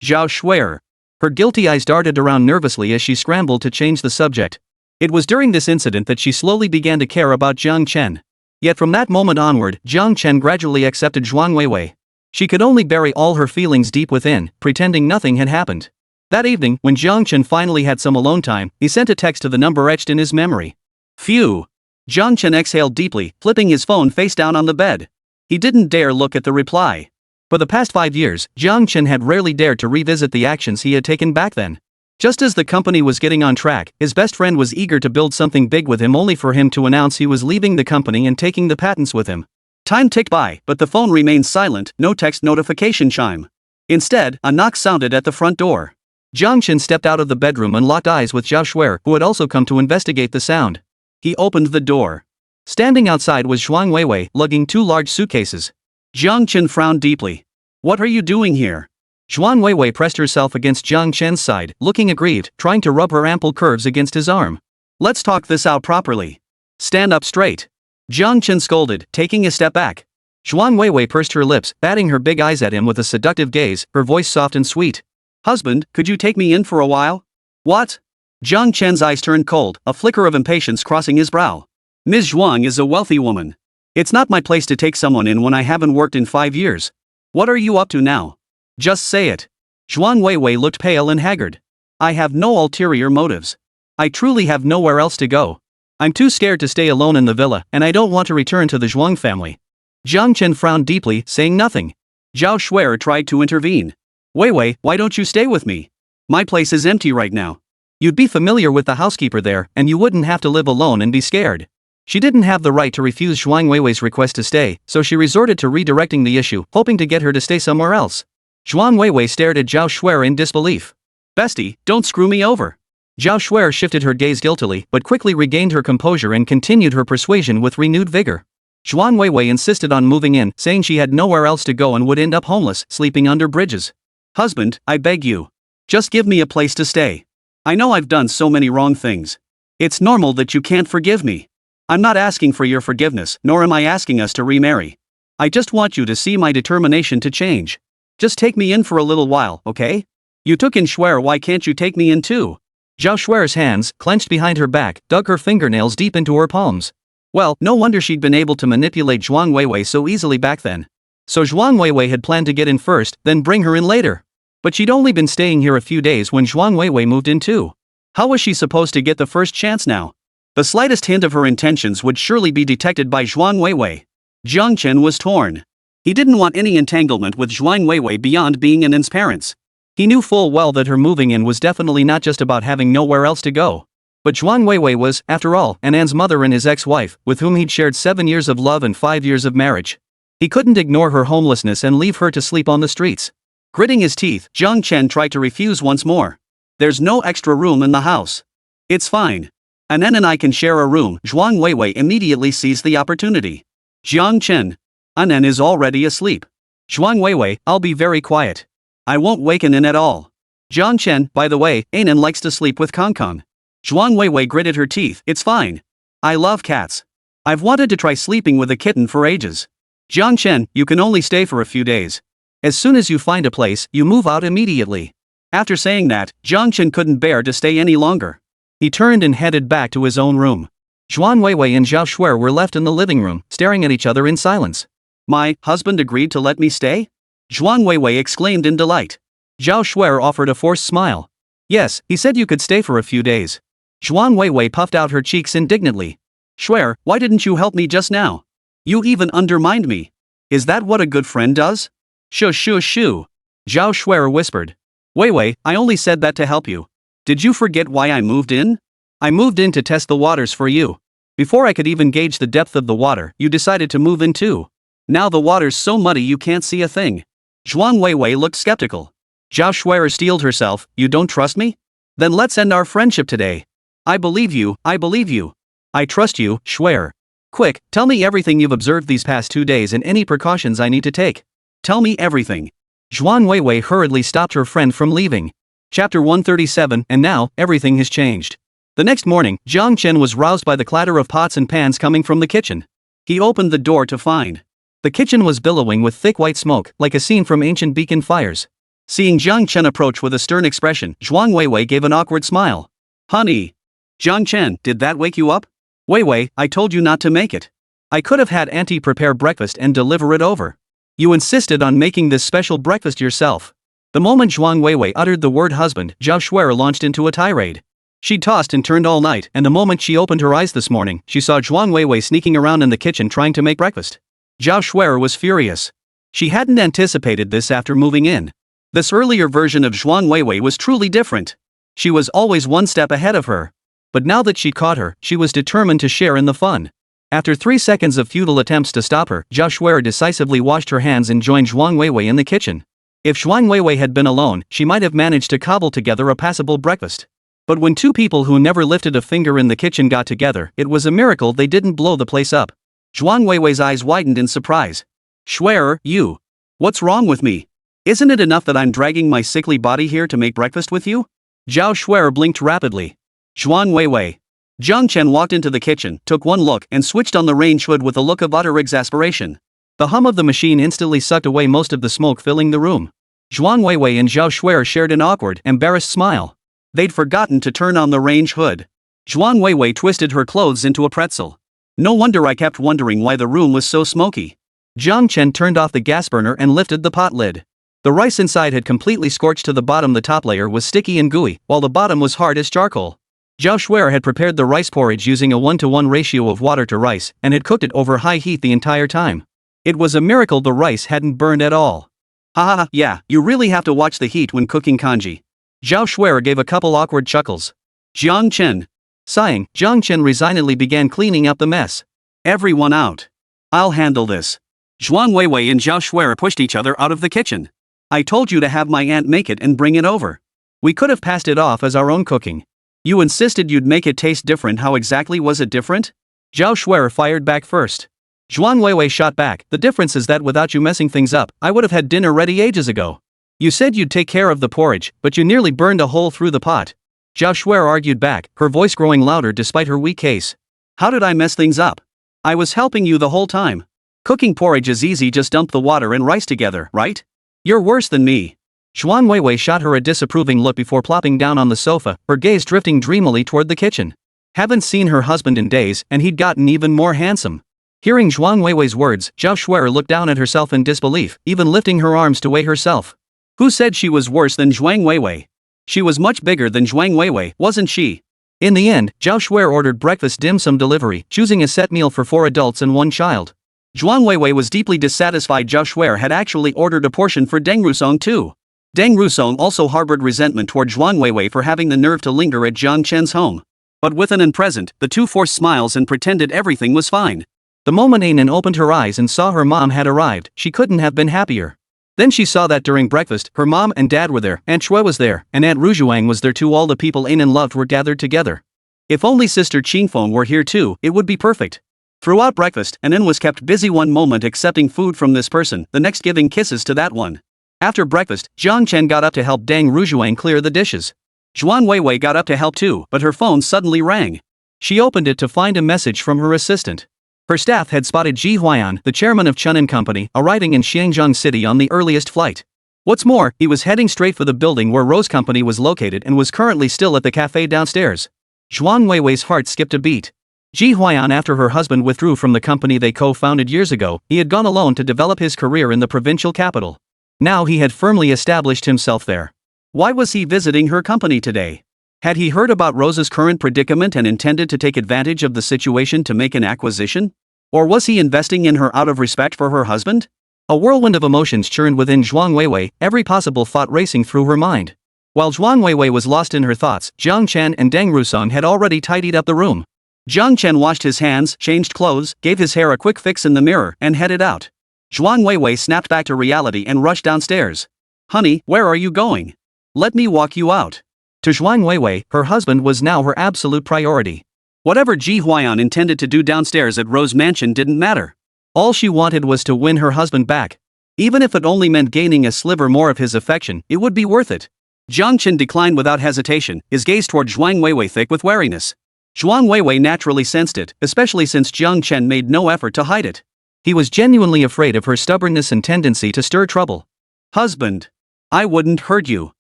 Zhao Shuer. Her guilty eyes darted around nervously as she scrambled to change the subject. It was during this incident that she slowly began to care about Jiang Chen. Yet from that moment onward, Jiang Chen gradually accepted Zhuang Weiwei. She could only bury all her feelings deep within, pretending nothing had happened. That evening, when Jiang Chen finally had some alone time, he sent a text to the number etched in his memory. Phew. Jiang Chen exhaled deeply, flipping his phone face down on the bed. He didn't dare look at the reply. For the past 5 years, Jiang Chen had rarely dared to revisit the actions he had taken back then. Just as the company was getting on track, his best friend was eager to build something big with him only for him to announce he was leaving the company and taking the patents with him. Time ticked by, but the phone remained silent, no text notification chime. Instead, a knock sounded at the front door. Jiang Chen stepped out of the bedroom and locked eyes with Zhao Shuer, who had also come to investigate the sound. He opened the door. Standing outside was Zhuang Weiwei, lugging 2 large suitcases. Jiang Chen frowned deeply. What are you doing here? Zhuang Weiwei pressed herself against Jiang Chen's side, looking aggrieved, trying to rub her ample curves against his arm. Let's talk this out properly. Stand up straight. Jiang Chen scolded, taking a step back. Zhuang Weiwei pursed her lips, batting her big eyes at him with a seductive gaze, her voice soft and sweet. Husband, could you take me in for a while? What? Jiang Chen's eyes turned cold, a flicker of impatience crossing his brow. Ms. Zhuang is a wealthy woman. It's not my place to take someone in when I haven't worked in 5 years. What are you up to now? Just say it. Zhuang Weiwei looked pale and haggard. I have no ulterior motives. I truly have nowhere else to go. I'm too scared to stay alone in the villa, and I don't want to return to the Zhuang family. Jiang Chen frowned deeply, saying nothing. Zhao Shuer tried to intervene. Weiwei, why don't you stay with me? My place is empty right now. You'd be familiar with the housekeeper there, and you wouldn't have to live alone and be scared. She didn't have the right to refuse Zhuang Weiwei's request to stay, so she resorted to redirecting the issue, hoping to get her to stay somewhere else. Zhuang Weiwei stared at Zhao Shuer in disbelief. Bestie, don't screw me over. Zhao Shuer shifted her gaze guiltily, but quickly regained her composure and continued her persuasion with renewed vigor. Zhuang Weiwei insisted on moving in, saying she had nowhere else to go and would end up homeless, sleeping under bridges. Husband, I beg you. Just give me a place to stay. I know I've done so many wrong things. It's normal that you can't forgive me. I'm not asking for your forgiveness, nor am I asking us to remarry. I just want you to see my determination to change. Just take me in for a little while, okay? You took in Shuer, why can't you take me in too? Zhao Shuer's hands, clenched behind her back, dug her fingernails deep into her palms. Well, no wonder she'd been able to manipulate Zhuang Weiwei so easily back then. So Zhuang Weiwei had planned to get in first, then bring her in later. But she'd only been staying here a few days when Zhuang Weiwei moved in too. How was she supposed to get the first chance now? The slightest hint of her intentions would surely be detected by Zhuang Weiwei. Jiang Chen was torn. He didn't want any entanglement with Zhuang Weiwei beyond being Annan's parents. He knew full well that her moving in was definitely not just about having nowhere else to go. But Zhuang Weiwei was, after all, Annan's mother and his ex-wife, with whom he'd shared 7 years of love and 5 years of marriage. He couldn't ignore her homelessness and leave her to sleep on the streets. Gritting his teeth, Jiang Chen tried to refuse once more. There's no extra room in the house. It's fine. Annan and I can share a room. Zhuang Weiwei immediately seized the opportunity. Jiang Chen. Annan is already asleep. Zhuang Weiwei, I'll be very quiet. I won't waken in at all. Jiang Chen, by the way, Annan likes to sleep with Kong Kong. Zhuang Weiwei gritted her teeth. It's fine. I love cats. I've wanted to try sleeping with a kitten for ages. Jiang Chen, you can only stay for a few days. As soon as you find a place, you move out immediately. After saying that, Jiang Chen couldn't bear to stay any longer. He turned and headed back to his own room. Zhuang Weiwei and Zhao Shuer were left in the living room, staring at each other in silence. My husband agreed to let me stay? Zhuang Weiwei exclaimed in delight. Zhao Shuer offered a forced smile. Yes, he said you could stay for a few days. Zhuang Weiwei puffed out her cheeks indignantly. Shuer, why didn't you help me just now? You even undermined me. Is that what a good friend does? Shoo. Zhao Shuer whispered. Weiwei, I only said that to help you. Did you forget why I moved in? I moved in to test the waters for you. Before I could even gauge the depth of the water, you decided to move in too. Now the water's so muddy you can't see a thing. Zhuang Weiwei looked skeptical. Zhao Shuer steeled herself. You don't trust me? Then let's end our friendship today. I believe you. I trust you, Shuer. Quick, tell me everything you've observed these past 2 days and any precautions I need to take. Tell me everything. Zhuang Weiwei hurriedly stopped her friend from leaving. Chapter 137. And now, everything has changed. The next morning, Jiang Chen was roused by the clatter of pots and pans coming from the kitchen. He opened the door to find the kitchen was billowing with thick white smoke, like a scene from ancient beacon fires. Seeing Jiang Chen approach with a stern expression, Zhuang Weiwei gave an awkward smile. Honey. Jiang Chen, did that wake you up? Weiwei, I told you not to make it. I could have had Auntie prepare breakfast and deliver it over. You insisted on making this special breakfast yourself. The moment Zhuang Weiwei uttered the word husband, Zhao Shuer launched into a tirade. She'd tossed and turned all night, and the moment she opened her eyes this morning, she saw Zhuang Weiwei sneaking around in the kitchen trying to make breakfast. Zhao Shuer was furious. She hadn't anticipated this after moving in. This earlier version of Zhuang Weiwei was truly different. She was always one step ahead of her. But now that she'd caught her, she was determined to share in the fun. After 3 seconds of futile attempts to stop her, Zhao Shuer decisively washed her hands and joined Zhuang Weiwei in the kitchen. If Zhuang Weiwei had been alone, she might have managed to cobble together a passable breakfast. But when two people who never lifted a finger in the kitchen got together, it was a miracle they didn't blow the place up. Zhuang Weiwei's eyes widened in surprise. Shuer, you. What's wrong with me? Isn't it enough that I'm dragging my sickly body here to make breakfast with you? Zhao Shuer blinked rapidly. Zhuang Weiwei. Jiang Chen walked into the kitchen, took one look, and switched on the range hood with a look of utter exasperation. The hum of the machine instantly sucked away most of the smoke filling the room. Zhuang Weiwei and Zhao Shuer shared an awkward, embarrassed smile. They'd forgotten to turn on the range hood. Zhuang Weiwei twisted her clothes into a pretzel. No wonder I kept wondering why the room was so smoky. Jiang Chen turned off the gas burner and lifted the pot lid. The rice inside had completely scorched to the bottom. The top layer was sticky and gooey, while the bottom was hard as charcoal. Zhao Shuer had prepared the rice porridge using a 1-to-1 ratio of water to rice, and had cooked it over high heat the entire time. It was a miracle the rice hadn't burned at all. Haha, yeah, you really have to watch the heat when cooking kanji. Zhao Shuer gave a couple awkward chuckles. Jiang Chen. Sighing, Jiang Chen resignedly began cleaning up the mess. Everyone out. I'll handle this. Zhuang Weiwei and Zhao Shuer pushed each other out of the kitchen. I told you to have my aunt make it and bring it over. We could have passed it off as our own cooking. You insisted you'd make it taste different. How exactly was it different? Zhao Shuer fired back first. Zhuang Weiwei shot back. The difference is that without you messing things up, I would have had dinner ready ages ago. You said you'd take care of the porridge, but you nearly burned a hole through the pot. Zhao Shuer argued back, her voice growing louder despite her weak case. How did I mess things up? I was helping you the whole time. Cooking porridge is easy, just dump the water and rice together, right? You're worse than me. Zhuang Weiwei shot her a disapproving look before plopping down on the sofa, her gaze drifting dreamily toward the kitchen. Haven't seen her husband in days and he'd gotten even more handsome. Hearing Zhuang Weiwei's words, Zhao Shuer looked down at herself in disbelief, even lifting her arms to weigh herself. Who said she was worse than Zhuang Weiwei? She was much bigger than Zhuang Weiwei, wasn't she? In the end, Zhao Shuer ordered breakfast dim sum delivery, choosing a set meal for 4 adults and 1 child. Zhuang Weiwei was deeply dissatisfied Zhao Shuer had actually ordered a portion for Deng Rusong too. Deng Rusong also harbored resentment toward Zhuang Weiwei for having the nerve to linger at Jiang Chen's home. But with an unpresent, the two forced smiles and pretended everything was fine. The moment Anan opened her eyes and saw her mom had arrived, she couldn't have been happier. Then she saw that during breakfast, her mom and dad were there, Aunt Shui was there, and Aunt Ruzhuang was there too. All the people Anan loved were gathered together. If only Sister Qingfeng were here too, it would be perfect. Throughout breakfast, Anan was kept busy one moment accepting food from this person, the next giving kisses to that one. After breakfast, Jiang Chen got up to help Deng Ruzhuang clear the dishes. Zhuang Weiwei got up to help too, but her phone suddenly rang. She opened it to find a message from her assistant. Her staff had spotted Ji Huaiyan, the chairman of Chun & Company, arriving in Xiangjiang City on the earliest flight. What's more, he was heading straight for the building where Rose Company was located and was currently still at the cafe downstairs. Zhuang Weiwei's heart skipped a beat. Ji Huaiyan, after her husband withdrew from the company they co-founded years ago, he had gone alone to develop his career in the provincial capital. Now he had firmly established himself there. Why was he visiting her company today? Had he heard about Rose's current predicament and intended to take advantage of the situation to make an acquisition? Or was he investing in her out of respect for her husband? A whirlwind of emotions churned within Zhuang Weiwei, every possible thought racing through her mind. While Zhuang Weiwei was lost in her thoughts, Jiang Chen and Deng Rusong had already tidied up the room. Jiang Chen washed his hands, changed clothes, gave his hair a quick fix in the mirror, and headed out. Zhuang Weiwei snapped back to reality and rushed downstairs. Honey, where are you going? Let me walk you out. To Zhuang Weiwei, her husband was now her absolute priority. Whatever Ji Huaiyan intended to do downstairs at Rose Mansion didn't matter. All she wanted was to win her husband back. Even if it only meant gaining a sliver more of his affection, it would be worth it. Jiang Chen declined without hesitation, his gaze toward Zhuang Weiwei thick with wariness. Zhuang Weiwei naturally sensed it, especially since Jiang Chen made no effort to hide it. He was genuinely afraid of her stubbornness and tendency to stir trouble. Husband. I wouldn't hurt you.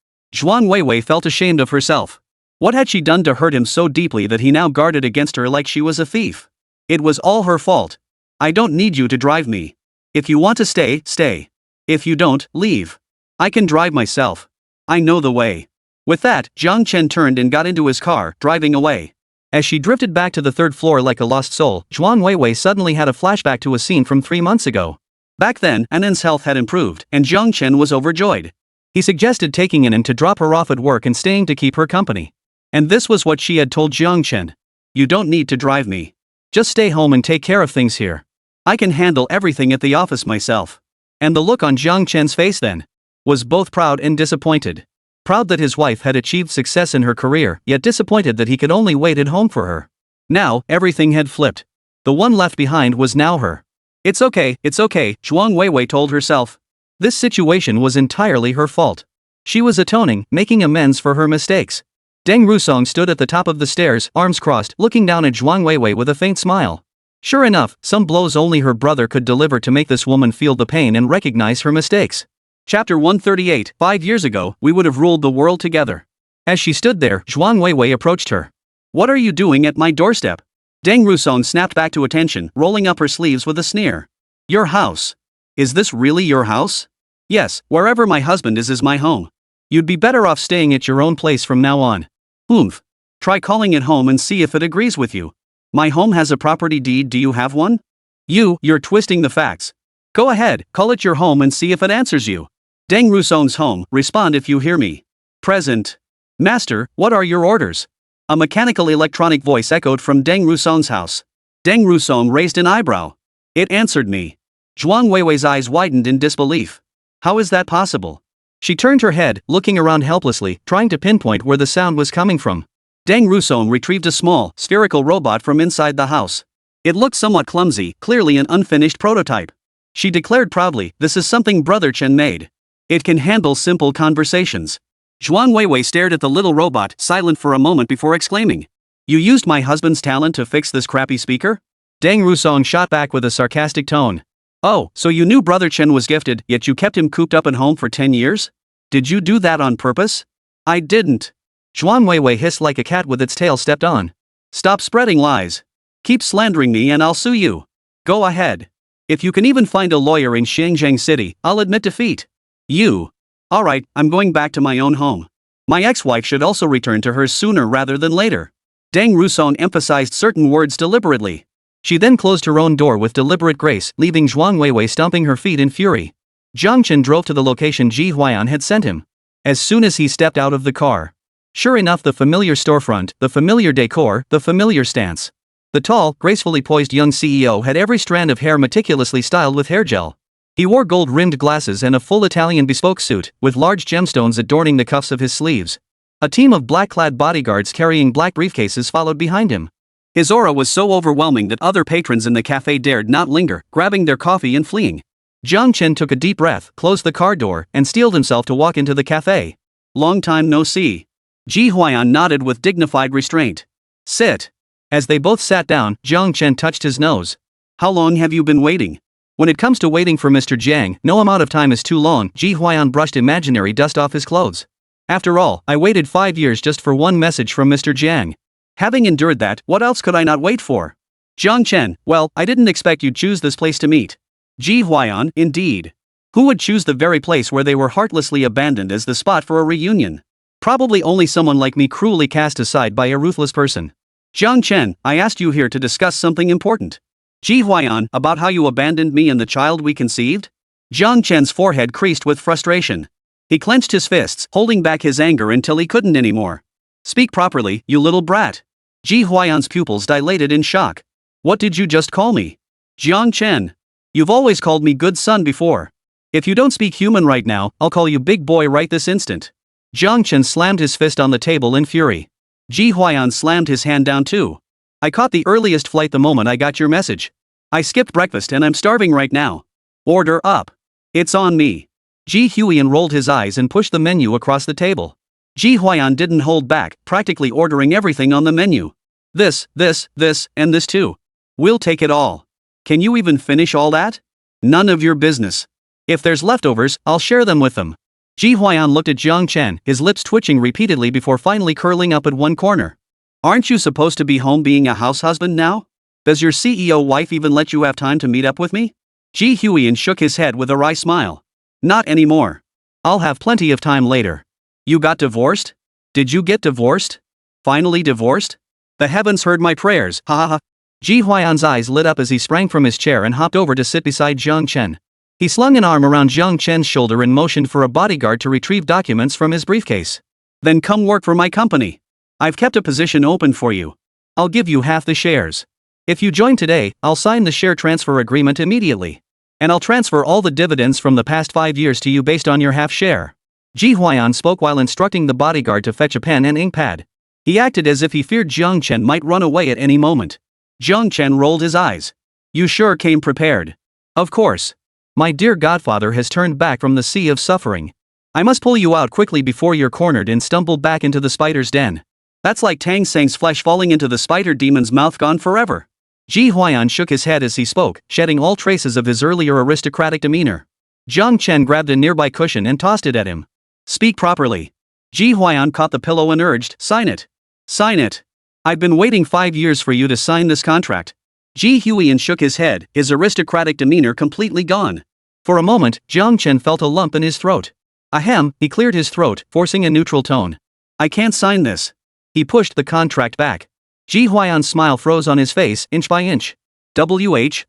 Zhuang Weiwei felt ashamed of herself. What had she done to hurt him so deeply that he now guarded against her like she was a thief? It was all her fault. I don't need you to drive me. If you want to stay, stay. If you don't, leave. I can drive myself. I know the way. With that, Jiang Chen turned and got into his car, driving away. As she drifted back to the 3rd floor like a lost soul, Zhuang Weiwei suddenly had a flashback to a scene from 3 months ago. Back then, Anan's health had improved, and Jiang Chen was overjoyed. He suggested taking Anan to drop her off at work and staying to keep her company. And this was what she had told Jiang Chen. You don't need to drive me. Just stay home and take care of things here. I can handle everything at the office myself. And the look on Jiang Chen's face then was both proud and disappointed. Proud that his wife had achieved success in her career, yet disappointed that he could only wait at home for her. Now, everything had flipped. The one left behind was now her. It's okay, Zhuang Weiwei told herself. This situation was entirely her fault. She was atoning, making amends for her mistakes. Deng Rusong stood at the top of the stairs, arms crossed, looking down at Zhuang Weiwei with a faint smile. Sure enough, some blows only her brother could deliver to make this woman feel the pain and recognize her mistakes. Chapter 138, 5 years ago, we would have ruled the world together. As she stood there, Zhuang Weiwei approached her. What are you doing at my doorstep? Deng Rusong snapped back to attention, rolling up her sleeves with a sneer. Your house. Is this really your house? Yes, wherever my husband is my home. You'd be better off staying at your own place from now on. Oomph. Try calling it home and see if it agrees with you. My home has a property deed, do you have one? You're twisting the facts. Go ahead, call it your home and see if it answers you. Deng Rusong's home, respond if you hear me. Present. Master, what are your orders? A mechanical electronic voice echoed from Deng Rusong's house. Deng Rusong raised an eyebrow. It answered me. Zhuang Weiwei's eyes widened in disbelief. How is that possible? She turned her head, looking around helplessly, trying to pinpoint where the sound was coming from. Deng Rusong retrieved a small, spherical robot from inside the house. It looked somewhat clumsy, clearly an unfinished prototype. She declared proudly, this is something Brother Chen made. It can handle simple conversations. Zhuang Weiwei stared at the little robot, silent for a moment before exclaiming. You used my husband's talent to fix this crappy speaker? Deng Rusong shot back with a sarcastic tone. Oh, so you knew Brother Chen was gifted, yet you kept him cooped up at home for 10 years? Did you do that on purpose? I didn't. Zhuang Weiwei hissed like a cat with its tail stepped on. Stop spreading lies. Keep slandering me and I'll sue you. Go ahead. If you can even find a lawyer in Xinjiang City, I'll admit defeat. You. Alright, I'm going back to my own home. My ex-wife should also return to hers sooner rather than later. Deng Rusong emphasized certain words deliberately. She then closed her own door with deliberate grace, leaving Zhuang Weiwei stomping her feet in fury. Jiang Chen drove to the location Ji Huaiyan had sent him. As soon as he stepped out of the car, sure enough, the familiar storefront, the familiar decor, the familiar stance. The tall, gracefully poised young CEO had every strand of hair meticulously styled with hair gel. He wore gold-rimmed glasses and a full Italian bespoke suit, with large gemstones adorning the cuffs of his sleeves. A team of black-clad bodyguards carrying black briefcases followed behind him. His aura was so overwhelming that other patrons in the cafe dared not linger, grabbing their coffee and fleeing. Jiang Chen took a deep breath, closed the car door, and steeled himself to walk into the cafe. Long time no see. Ji Huaiyan nodded with dignified restraint. Sit. As they both sat down, Jiang Chen touched his nose. How long have you been waiting? When it comes to waiting for Mr. Jiang, no amount of time is too long. Ji Huaiyan brushed imaginary dust off his clothes. After all, I waited 5 years just for one message from Mr. Jiang. Having endured that, what else could I not wait for? Jiang Chen, well, I didn't expect you'd choose this place to meet. Ji Huaiyan, indeed. Who would choose the very place where they were heartlessly abandoned as the spot for a reunion? Probably only someone like me, cruelly cast aside by a ruthless person. Jiang Chen, I asked you here to discuss something important. Ji Huaiyan, about how you abandoned me and the child we conceived? Jiang Chen's forehead creased with frustration. He clenched his fists, holding back his anger until he couldn't anymore. Speak properly, you little brat. Ji Huaiyan's pupils dilated in shock. What did you just call me? Jiang Chen. You've always called me good son before. If you don't speak human right now, I'll call you big boy right this instant. Jiang Chen slammed his fist on the table in fury. Ji Huaiyan slammed his hand down too. I caught the earliest flight the moment I got your message. I skipped breakfast and I'm starving right now. Order up. It's on me. Ji Huaiyan rolled his eyes and pushed the menu across the table. Ji Huaiyan didn't hold back, practically ordering everything on the menu. This, and this too. We'll take it all. Can you even finish all that? None of your business. If there's leftovers, I'll share them with them. Ji Huaiyan looked at Jiang Chen, his lips twitching repeatedly before finally curling up at one corner. Aren't you supposed to be home being a house husband now? Does your CEO wife even let you have time to meet up with me? Ji Huaiyan shook his head with a wry smile. Not anymore. I'll have plenty of time later. You got divorced? Did you get divorced? Finally divorced? The heavens heard my prayers, ha ha ha. Ji Huaiyan's eyes lit up as he sprang from his chair and hopped over to sit beside Jiang Chen. He slung an arm around Jiang Chen's shoulder and motioned for a bodyguard to retrieve documents from his briefcase. Then come work for my company. I've kept a position open for you. I'll give you half the shares. If you join today, I'll sign the share transfer agreement immediately. And I'll transfer all the dividends from the past 5 years to you based on your half share. Ji Huaiyan spoke while instructing the bodyguard to fetch a pen and ink pad. He acted as if he feared Jiang Chen might run away at any moment. Jiang Chen rolled his eyes. You sure came prepared. Of course. My dear godfather has turned back from the sea of suffering. I must pull you out quickly before you're cornered and stumble back into the spider's den. That's like Tang Sang's flesh falling into the spider demon's mouth gone forever. Ji Huaiyan shook his head as he spoke, shedding all traces of his earlier aristocratic demeanor. Jiang Chen grabbed a nearby cushion and tossed it at him. Speak properly. Ji Huaiyan caught the pillow and urged, sign it. Sign it. I've been waiting 5 years for you to sign this contract. Ji Huaiyan shook his head, his aristocratic demeanor completely gone. For a moment, Jiang Chen felt a lump in his throat. Ahem, he cleared his throat, forcing a neutral tone. I can't sign this. He pushed the contract back. Ji Huaiyan's smile froze on his face, inch by inch.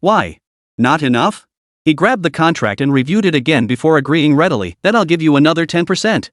Why? Not enough? He grabbed the contract and reviewed it again before agreeing readily, then I'll give you another 10%.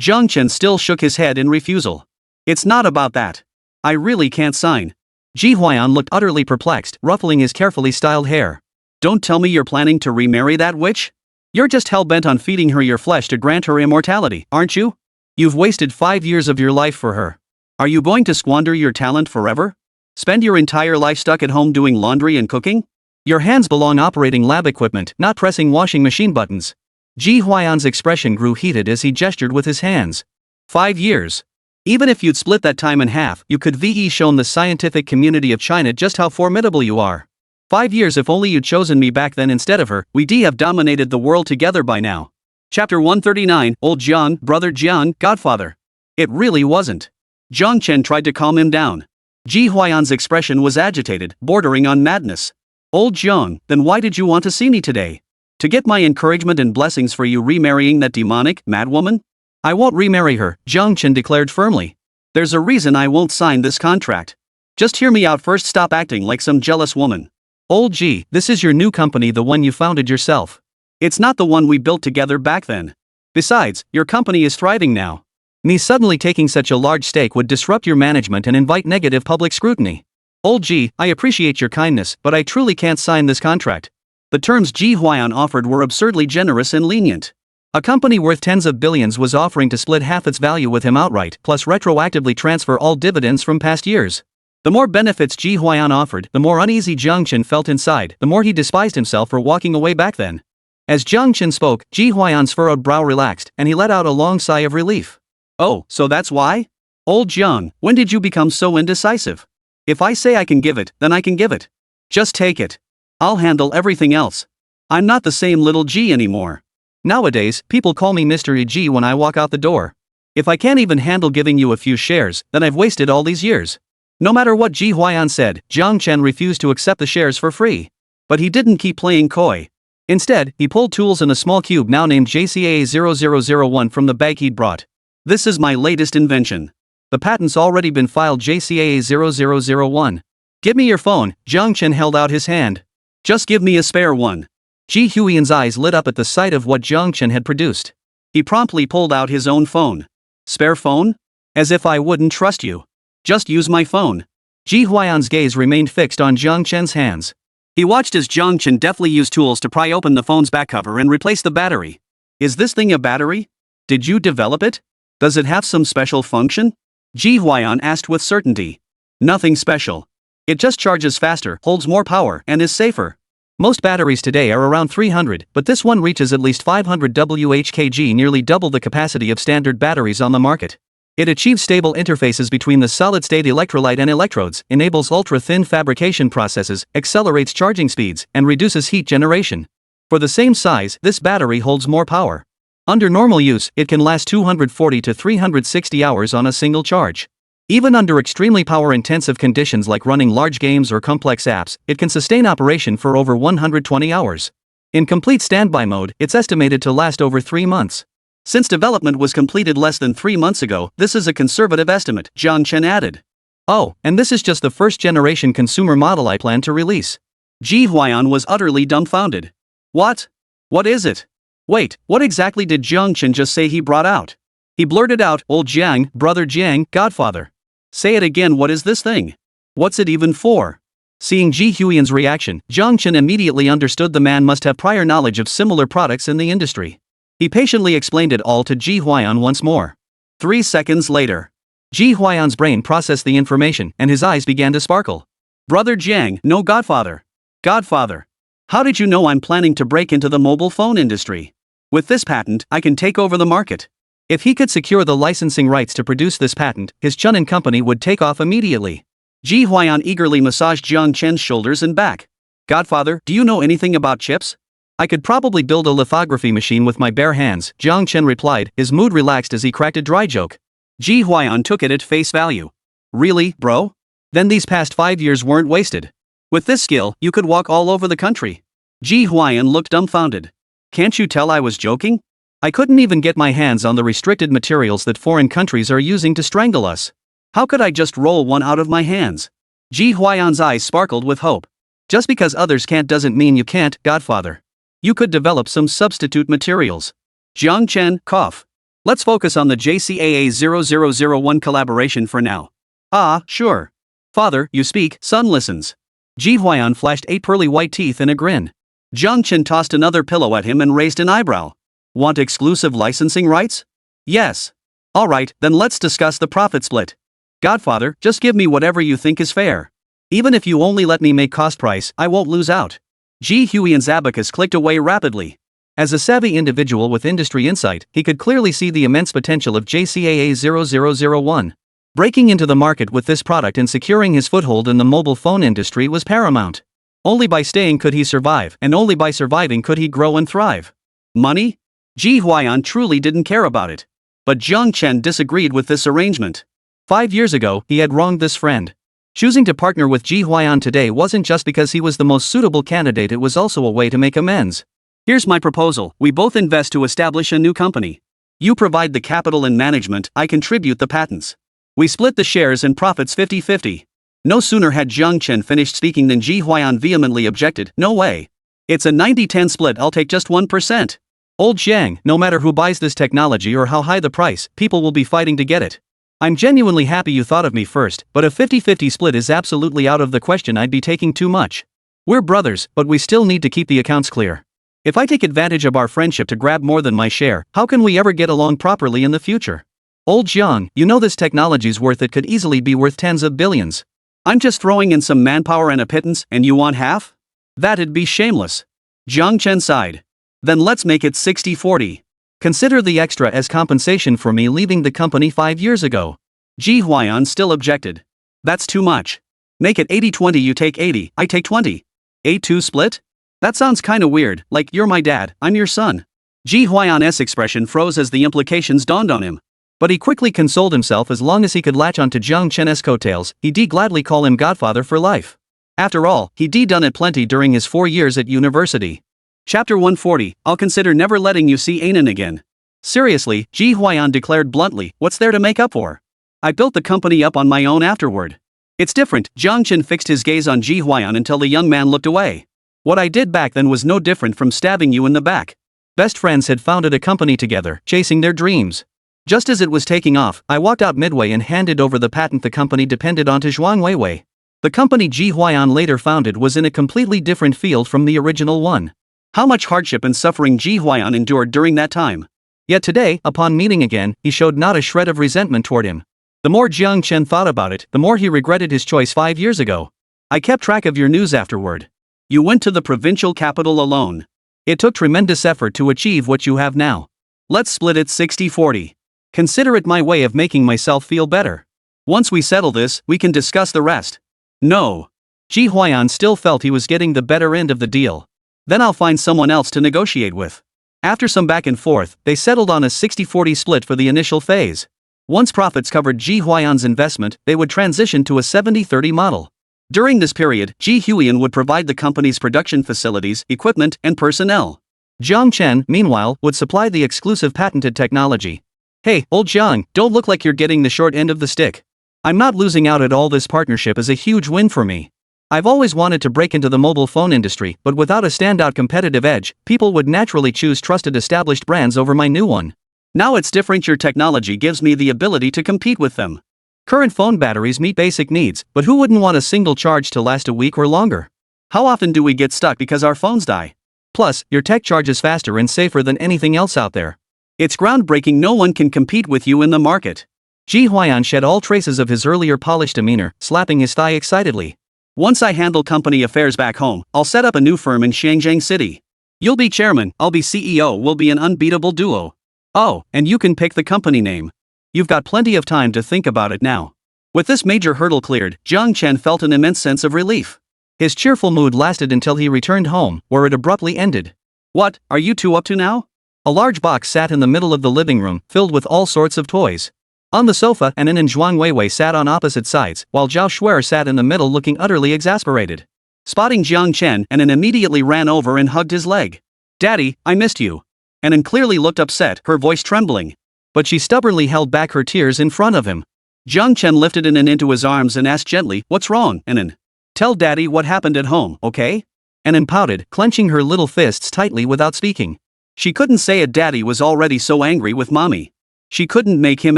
Jiang Chen still shook his head in refusal. It's not about that. I really can't sign. Ji Huaiyan looked utterly perplexed, ruffling his carefully styled hair. Don't tell me you're planning to remarry that witch? You're just hell-bent on feeding her your flesh to grant her immortality, aren't you? You've wasted 5 years of your life for her. Are you going to squander your talent forever? Spend your entire life stuck at home doing laundry and cooking? Your hands belong operating lab equipment, not pressing washing machine buttons. Ji Huaiyan's expression grew heated as he gestured with his hands. 5 years. Even if you'd split that time in half, you could have shown the scientific community of China just how formidable you are. 5 years. If only you'd chosen me back then instead of her, we'd have dominated the world together by now. Chapter 139, Old Jiang, Brother Jiang, Godfather. It really wasn't. Jiang Chen tried to calm him down. Ji Huayan's expression was agitated, bordering on madness. Old Jiang, then why did you want to see me today? To get my encouragement and blessings for you remarrying that demonic, mad woman? I won't remarry her, Jiang Chen declared firmly. There's a reason I won't sign this contract. Just hear me out first, stop acting like some jealous woman. Old Ji, this is your new company, the one you founded yourself. It's not the one we built together back then. Besides, your company is thriving now. Me suddenly taking such a large stake would disrupt your management and invite negative public scrutiny. Old Ji, I appreciate your kindness, but I truly can't sign this contract. The terms Ji Huayan offered were absurdly generous and lenient. A company worth tens of billions was offering to split half its value with him outright, plus retroactively transfer all dividends from past years. The more benefits Ji Huayan offered, the more uneasy Jiang Chen felt inside, the more he despised himself for walking away back then. As Jiang Chen spoke, Ji Huayan's furrowed brow relaxed, and he let out a long sigh of relief. Oh, so that's why? Old Jiang, when did you become so indecisive? If I say I can give it, then I can give it. Just take it. I'll handle everything else. I'm not the same little Ji anymore. Nowadays, people call me Mr. Ji when I walk out the door. If I can't even handle giving you a few shares, then I've wasted all these years. No matter what Ji Huayan said, Jiang Chen refused to accept the shares for free. But he didn't keep playing coy. Instead, he pulled tools and a small cube now named JCAA0001 from the bag he'd brought. This is my latest invention. The patent's already been filed, JCAA0001. Give me your phone, Jiang Chen held out his hand. Just give me a spare one. Ji Huiyan's eyes lit up at the sight of what Jiang Chen had produced. He promptly pulled out his own phone. Spare phone? As if I wouldn't trust you. Just use my phone. Ji Huayan's gaze remained fixed on Jiang Chen's hands. He watched as Jiang Chen deftly used tools to pry open the phone's back cover and replace the battery. Is this thing a battery? Did you develop it? Does it have some special function? Ji Huayan asked with certainty. Nothing special. It just charges faster, holds more power, and is safer. Most batteries today are around 300, but this one reaches at least 500 whkg, nearly double the capacity of standard batteries on the market. It achieves stable interfaces between the solid-state electrolyte and electrodes, enables ultra-thin fabrication processes, accelerates charging speeds, and reduces heat generation. For the same size, this battery holds more power. Under normal use, it can last 240 to 360 hours on a single charge. Even under extremely power-intensive conditions like running large games or complex apps, it can sustain operation for over 120 hours. In complete standby mode, it's estimated to last over 3 months. Since development was completed less than 3 months ago, this is a conservative estimate, Jiang Chen added. Oh, and this is just the first-generation consumer model I plan to release. Ji Huayan was utterly dumbfounded. What? What is it? Wait, what exactly did Jiang Chen just say he brought out? He blurted out, Old Jiang, Brother Jiang, Godfather. Say it again, what is this thing? What's it even for? Seeing Ji Huiyan's reaction, Jiang Chen immediately understood the man must have prior knowledge of similar products in the industry. He patiently explained it all to Ji Huayan once more. 3 seconds later. Ji Huayan's brain processed the information and his eyes began to sparkle. Brother Jiang, no Godfather. Godfather. How did you know I'm planning to break into the mobile phone industry? With this patent, I can take over the market. If he could secure the licensing rights to produce this patent, his Chun & Company would take off immediately. Ji Huayan eagerly massaged Jiang Chen's shoulders and back. Godfather, do you know anything about chips? I could probably build a lithography machine with my bare hands, Jiang Chen replied, his mood relaxed as he cracked a dry joke. Ji Huayan took it at face value. Really, bro? Then these past 5 years weren't wasted. With this skill, you could walk all over the country. Ji Huayan looked dumbfounded. Can't you tell I was joking? I couldn't even get my hands on the restricted materials that foreign countries are using to strangle us. How could I just roll one out of my hands? Ji Huayan's eyes sparkled with hope. Just because others can't doesn't mean you can't, Godfather. You could develop some substitute materials. Jiang Chen, cough. Let's focus on the JCAA0001 collaboration for now. Ah, sure. Father, you speak, son listens. Ji Huayan flashed 8 pearly white teeth in a grin. Jiang Chen tossed another pillow at him and raised an eyebrow. Want exclusive licensing rights? Yes. Alright, then let's discuss the profit split. Godfather, just give me whatever you think is fair. Even if you only let me make cost price, I won't lose out. Ji Huiyan's abacus clicked away rapidly. As a savvy individual with industry insight, he could clearly see the immense potential of JCAA0001. Breaking into the market with this product and securing his foothold in the mobile phone industry was paramount. Only by staying could he survive, and only by surviving could he grow and thrive. Money? Ji Huayan truly didn't care about it. But Jiang Chen disagreed with this arrangement. 5 years ago, he had wronged this friend. Choosing to partner with Ji Hwayan today wasn't just because he was the most suitable candidate, it was also a way to make amends. Here's my proposal: we both invest to establish a new company. You provide the capital and management, I contribute the patents. We split the shares and profits 50-50. No sooner had Jiang Chen finished speaking than Ji Hwayan vehemently objected. No way. It's a 90-10 split, I'll take just 1%. Old Jiang, no matter who buys this technology or how high the price, people will be fighting to get it. I'm genuinely happy you thought of me first, but a 50-50 split is absolutely out of the question. I'd be taking too much. We're brothers, but we still need to keep the accounts clear. If I take advantage of our friendship to grab more than my share, how can we ever get along properly in the future? Old Jiang, you know this technology's worth, it could easily be worth tens of billions. I'm just throwing in some manpower and a pittance, and you want half? That'd be shameless. Jiang Chen sighed. Then let's make it 60-40. Consider the extra as compensation for me leaving the company 5 years ago. Ji Hwayan still objected. That's too much. Make it 80-20, you take 80, I take 20. A2 split? That sounds kinda weird, like you're my dad, I'm your son. Ji Hwayan's expression froze as the implications dawned on him. But he quickly consoled himself, as long as he could latch onto Jiang Chen's coattails, he'd gladly call him godfather for life. After all, he'd done it plenty during his 4 years at university. Chapter 140, I'll consider never letting you see Anan again. Seriously, Ji Hwayan declared bluntly, what's there to make up for? I built the company up on my own afterward. It's different. Jiang Chen fixed his gaze on Ji Hwayan until the young man looked away. What I did back then was no different from stabbing you in the back. Best friends had founded a company together, chasing their dreams. Just as it was taking off, I walked out midway and handed over the patent the company depended on to Zhuang Weiwei. The company Ji Hwayan later founded was in a completely different field from the original one. How much hardship and suffering Ji Hwayan endured during that time. Yet today, upon meeting again, he showed not a shred of resentment toward him. The more Jiang Chen thought about it, the more he regretted his choice 5 years ago. I kept track of your news afterward. You went to the provincial capital alone. It took tremendous effort to achieve what you have now. Let's split it 60-40. Consider it my way of making myself feel better. Once we settle this, we can discuss the rest. No. Ji Hwayan still felt he was getting the better end of the deal. Then I'll find someone else to negotiate with. After some back and forth, they settled on a 60-40 split for the initial phase. Once profits covered Ji Hwayan's investment, they would transition to a 70-30 model. During this period, Ji Hwayan would provide the company's production facilities, equipment, and personnel. Jiang Chen, meanwhile, would supply the exclusive patented technology. Hey, old Jiang, don't look like you're getting the short end of the stick. I'm not losing out at all. This partnership is a huge win for me. I've always wanted to break into the mobile phone industry, but without a standout competitive edge, people would naturally choose trusted established brands over my new one. Now it's different. Your technology gives me the ability to compete with them. Current phone batteries meet basic needs, but who wouldn't want a single charge to last a week or longer? How often do we get stuck because our phones die? Plus, your tech charges faster and safer than anything else out there. It's groundbreaking. No one can compete with you in the market. Ji Hwayan shed all traces of his earlier polished demeanor, slapping his thigh excitedly. Once I handle company affairs back home, I'll set up a new firm in Shenzhen City. You'll be chairman, I'll be CEO. We'll be an unbeatable duo. Oh, and you can pick the company name. You've got plenty of time to think about it now. With this major hurdle cleared, Jiang Chen felt an immense sense of relief. His cheerful mood lasted until he returned home, where it abruptly ended. What are you two up to now? A large box sat in the middle of the living room, filled with all sorts of toys. On the sofa, Anan and Zhuang Weiwei sat on opposite sides, while Zhao Shuer sat in the middle looking utterly exasperated. Spotting Jiang Chen, Anan immediately ran over and hugged his leg. Daddy, I missed you. Anan clearly looked upset, her voice trembling. But she stubbornly held back her tears in front of him. Jiang Chen lifted Anan into his arms and asked gently, what's wrong, Anan? Tell Daddy what happened at home, okay? Anan pouted, clenching her little fists tightly without speaking. She couldn't say it. Daddy was already so angry with Mommy. She couldn't make him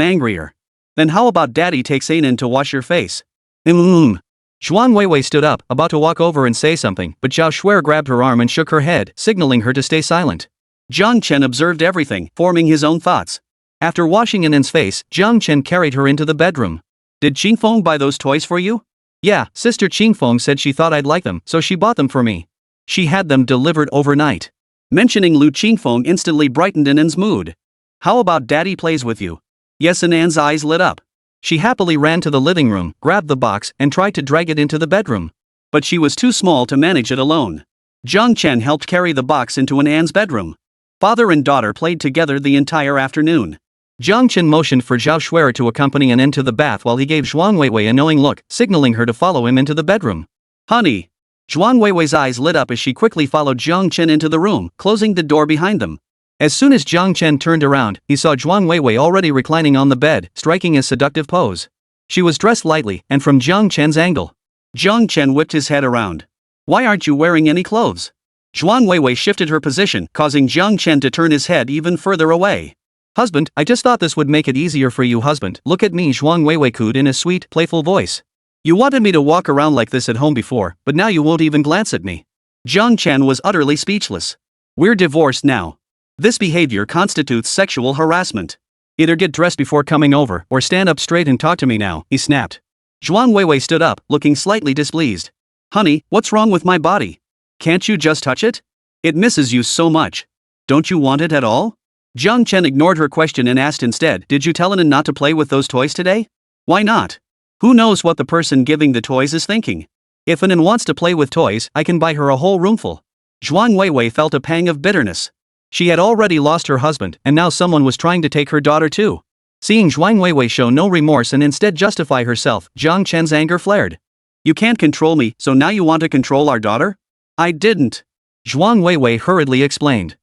angrier. Then how about Daddy takes Anan to wash your face? Zhuang Weiwei stood up, about to walk over and say something, but Zhao Shuer grabbed her arm and shook her head, signaling her to stay silent. Jiang Chen observed everything, forming his own thoughts. After washing Anan's face, Jiang Chen carried her into the bedroom. Did Qingfeng buy those toys for you? Yeah, Sister Qingfeng said she thought I'd like them, so she bought them for me. She had them delivered overnight. Mentioning Lu Qingfeng instantly brightened Anan's mood. How about Daddy plays with you? Yes, Anan's eyes lit up. She happily ran to the living room, grabbed the box, and tried to drag it into the bedroom. But she was too small to manage it alone. Jiang Chen helped carry the box into Anan's bedroom. Father and daughter played together the entire afternoon. Jiang Chen motioned for Zhao Shuai to accompany An into the bath while he gave Zhuang Weiwei a knowing look, signaling her to follow him into the bedroom. Honey. Zhuang Weiwei's eyes lit up as she quickly followed Jiang Chen into the room, closing the door behind them. As soon as Jiang Chen turned around, he saw Zhuang Weiwei already reclining on the bed, striking a seductive pose. She was dressed lightly, and from Jiang Chen's angle. Jiang Chen whipped his head around. Why aren't you wearing any clothes? Zhuang Weiwei shifted her position, causing Jiang Chen to turn his head even further away. Husband, I just thought this would make it easier for you, husband. Look at me, Zhuang Weiwei cooed in a sweet, playful voice. You wanted me to walk around like this at home before, but now you won't even glance at me. Jiang Chen was utterly speechless. We're divorced now. This behavior constitutes sexual harassment. Either get dressed before coming over, or stand up straight and talk to me now, he snapped. Zhuang Weiwei stood up, looking slightly displeased. Honey, what's wrong with my body? Can't you just touch it? It misses you so much. Don't you want it at all? Jiang Chen ignored her question and asked instead, did you tell Anan not to play with those toys today? Why not? Who knows what the person giving the toys is thinking? If Anan wants to play with toys, I can buy her a whole roomful. Zhuang Weiwei felt a pang of bitterness. She had already lost her husband, and now someone was trying to take her daughter too. Seeing Zhuang Weiwei show no remorse and instead justify herself, Jiang Chen's anger flared. You can't control me, so now you want to control our daughter? I didn't. Zhuang Weiwei hurriedly explained.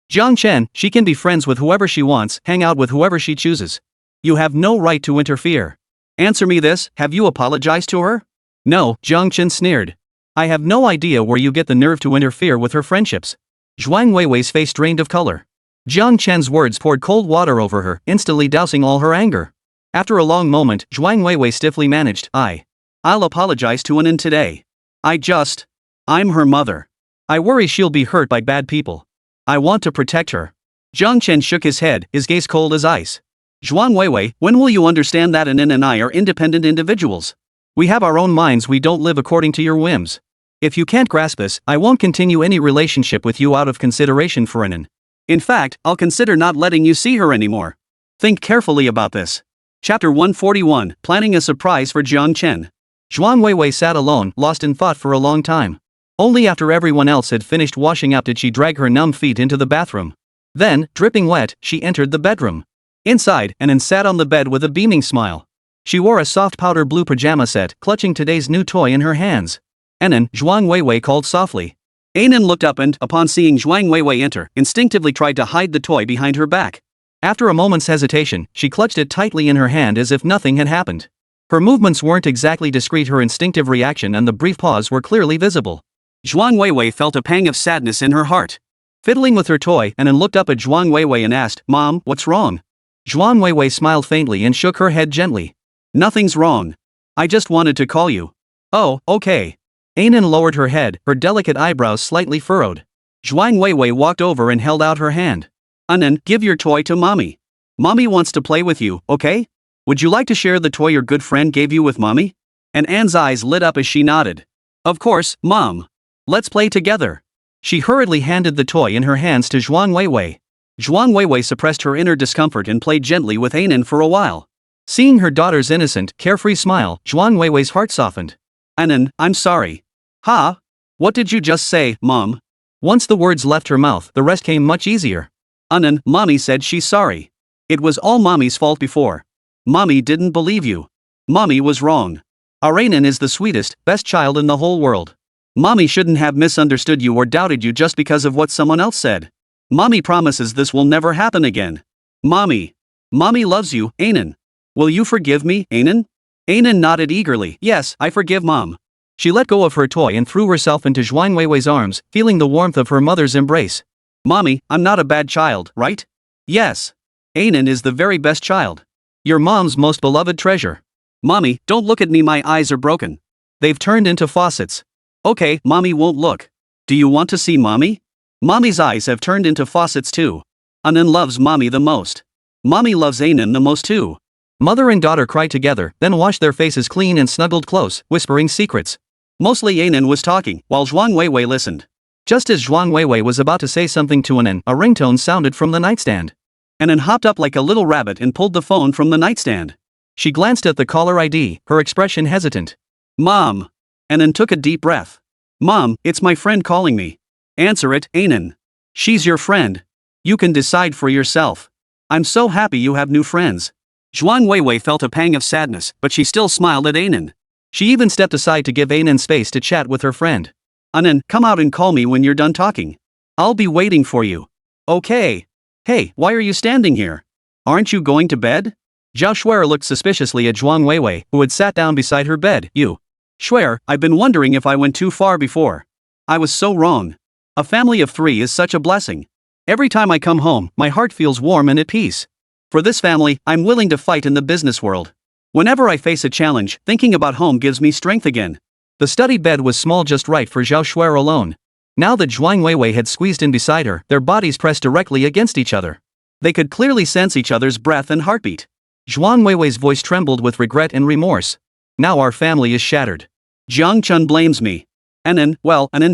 Jiang Chen, she can be friends with whoever she wants, hang out with whoever she chooses. You have no right to interfere. Answer me this, have you apologized to her? No, Jiang Chen sneered. I have no idea where you get the nerve to interfere with her friendships. Zhuang Weiwei's face drained of color. Jiang Chen's words poured cold water over her, instantly dousing all her anger. After a long moment, Zhuang Weiwei stiffly managed, I'll apologize to Anan today. I'm her mother. I worry she'll be hurt by bad people. I want to protect her. Jiang Chen shook his head, his gaze cold as ice. Zhuang Weiwei, when will you understand that Anan and I are independent individuals? We have our own minds, we don't live according to your whims. If you can't grasp this, I won't continue any relationship with you out of consideration for Anan. In fact, I'll consider not letting you see her anymore. Think carefully about this. Chapter 141, Planning a Surprise for Jiang Chen. Zhuang Weiwei sat alone, lost in thought for a long time. Only after everyone else had finished washing up did she drag her numb feet into the bathroom. Then, dripping wet, she entered the bedroom. Inside, Anan sat on the bed with a beaming smile. She wore a soft powder blue pajama set, clutching today's new toy in her hands. Anan, Zhuang Weiwei called softly. Anan looked up and, upon seeing Zhuang Weiwei enter, instinctively tried to hide the toy behind her back. After a moment's hesitation, she clutched it tightly in her hand as if nothing had happened. Her movements weren't exactly discreet, her instinctive reaction and the brief pause were clearly visible. Zhuang Weiwei felt a pang of sadness in her heart. Fiddling with her toy, Anan looked up at Zhuang Weiwei and asked, Mom, what's wrong? Zhuang Weiwei smiled faintly and shook her head gently. Nothing's wrong. I just wanted to call you. Oh, okay. Anan lowered her head, her delicate eyebrows slightly furrowed. Zhuang Weiwei walked over and held out her hand. Anan, give your toy to Mommy. Mommy wants to play with you, okay? Would you like to share the toy your good friend gave you with Mommy? And Anne's eyes lit up as she nodded. Of course, Mom. Let's play together. She hurriedly handed the toy in her hands to Zhuang Weiwei. Zhuang Weiwei suppressed her inner discomfort and played gently with Anan for a while. Seeing her daughter's innocent, carefree smile, Zhuang Weiwei's heart softened. Anan, I'm sorry. Ha? What did you just say, Mom? Once the words left her mouth, the rest came much easier. Anan, Mommy said she's sorry. It was all Mommy's fault before. Mommy didn't believe you. Mommy was wrong. Our Anan is the sweetest, best child in the whole world. Mommy shouldn't have misunderstood you or doubted you just because of what someone else said. Mommy promises this will never happen again. Mommy loves you, Anan. Will you forgive me, Anan? Anan nodded eagerly. Yes, I forgive Mom. She let go of her toy and threw herself into Zhuang Weiwei's arms, feeling the warmth of her mother's embrace. Mommy, I'm not a bad child, right? Yes. Anan is the very best child. Your mom's most beloved treasure. Mommy, don't look at me, my eyes are broken. They've turned into faucets. Okay, Mommy won't look. Do you want to see Mommy? Mommy's eyes have turned into faucets too. Anan loves Mommy the most. Mommy loves Anan the most too. Mother and daughter cried together, then washed their faces clean and snuggled close, whispering secrets. Mostly Anan was talking, while Zhuang Weiwei listened. Just as Zhuang Weiwei was about to say something to Anan, a ringtone sounded from the nightstand. Anan hopped up like a little rabbit and pulled the phone from the nightstand. She glanced at the caller ID, her expression hesitant. Mom. Anan took a deep breath. Mom, it's my friend calling me. Answer it, Anan. She's your friend. You can decide for yourself. I'm so happy you have new friends. Zhuang Weiwei felt a pang of sadness, but she still smiled at Anan. She even stepped aside to give Anan space to chat with her friend. Anan, come out and call me when you're done talking. I'll be waiting for you. Okay. Hey, why are you standing here? Aren't you going to bed? Zhao Shuer looked suspiciously at Zhuang Weiwei, who had sat down beside her bed. You. Shuer, I've been wondering if I went too far before. I was so wrong. A family of 3 is such a blessing. Every time I come home, my heart feels warm and at peace. For this family, I'm willing to fight in the business world. Whenever I face a challenge, thinking about home gives me strength again. The study bed was small just right for Zhao Shuer alone. Now that Zhuang Weiwei had squeezed in beside her, their bodies pressed directly against each other. They could clearly sense each other's breath and heartbeat. Zhuang Weiwei's voice trembled with regret and remorse. Now our family is shattered. Jiang Chen blames me. Anan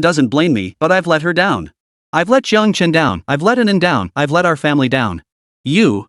doesn't blame me, but I've let her down. I've let Jiang Chen down, I've let Anan down, I've let our family down. You?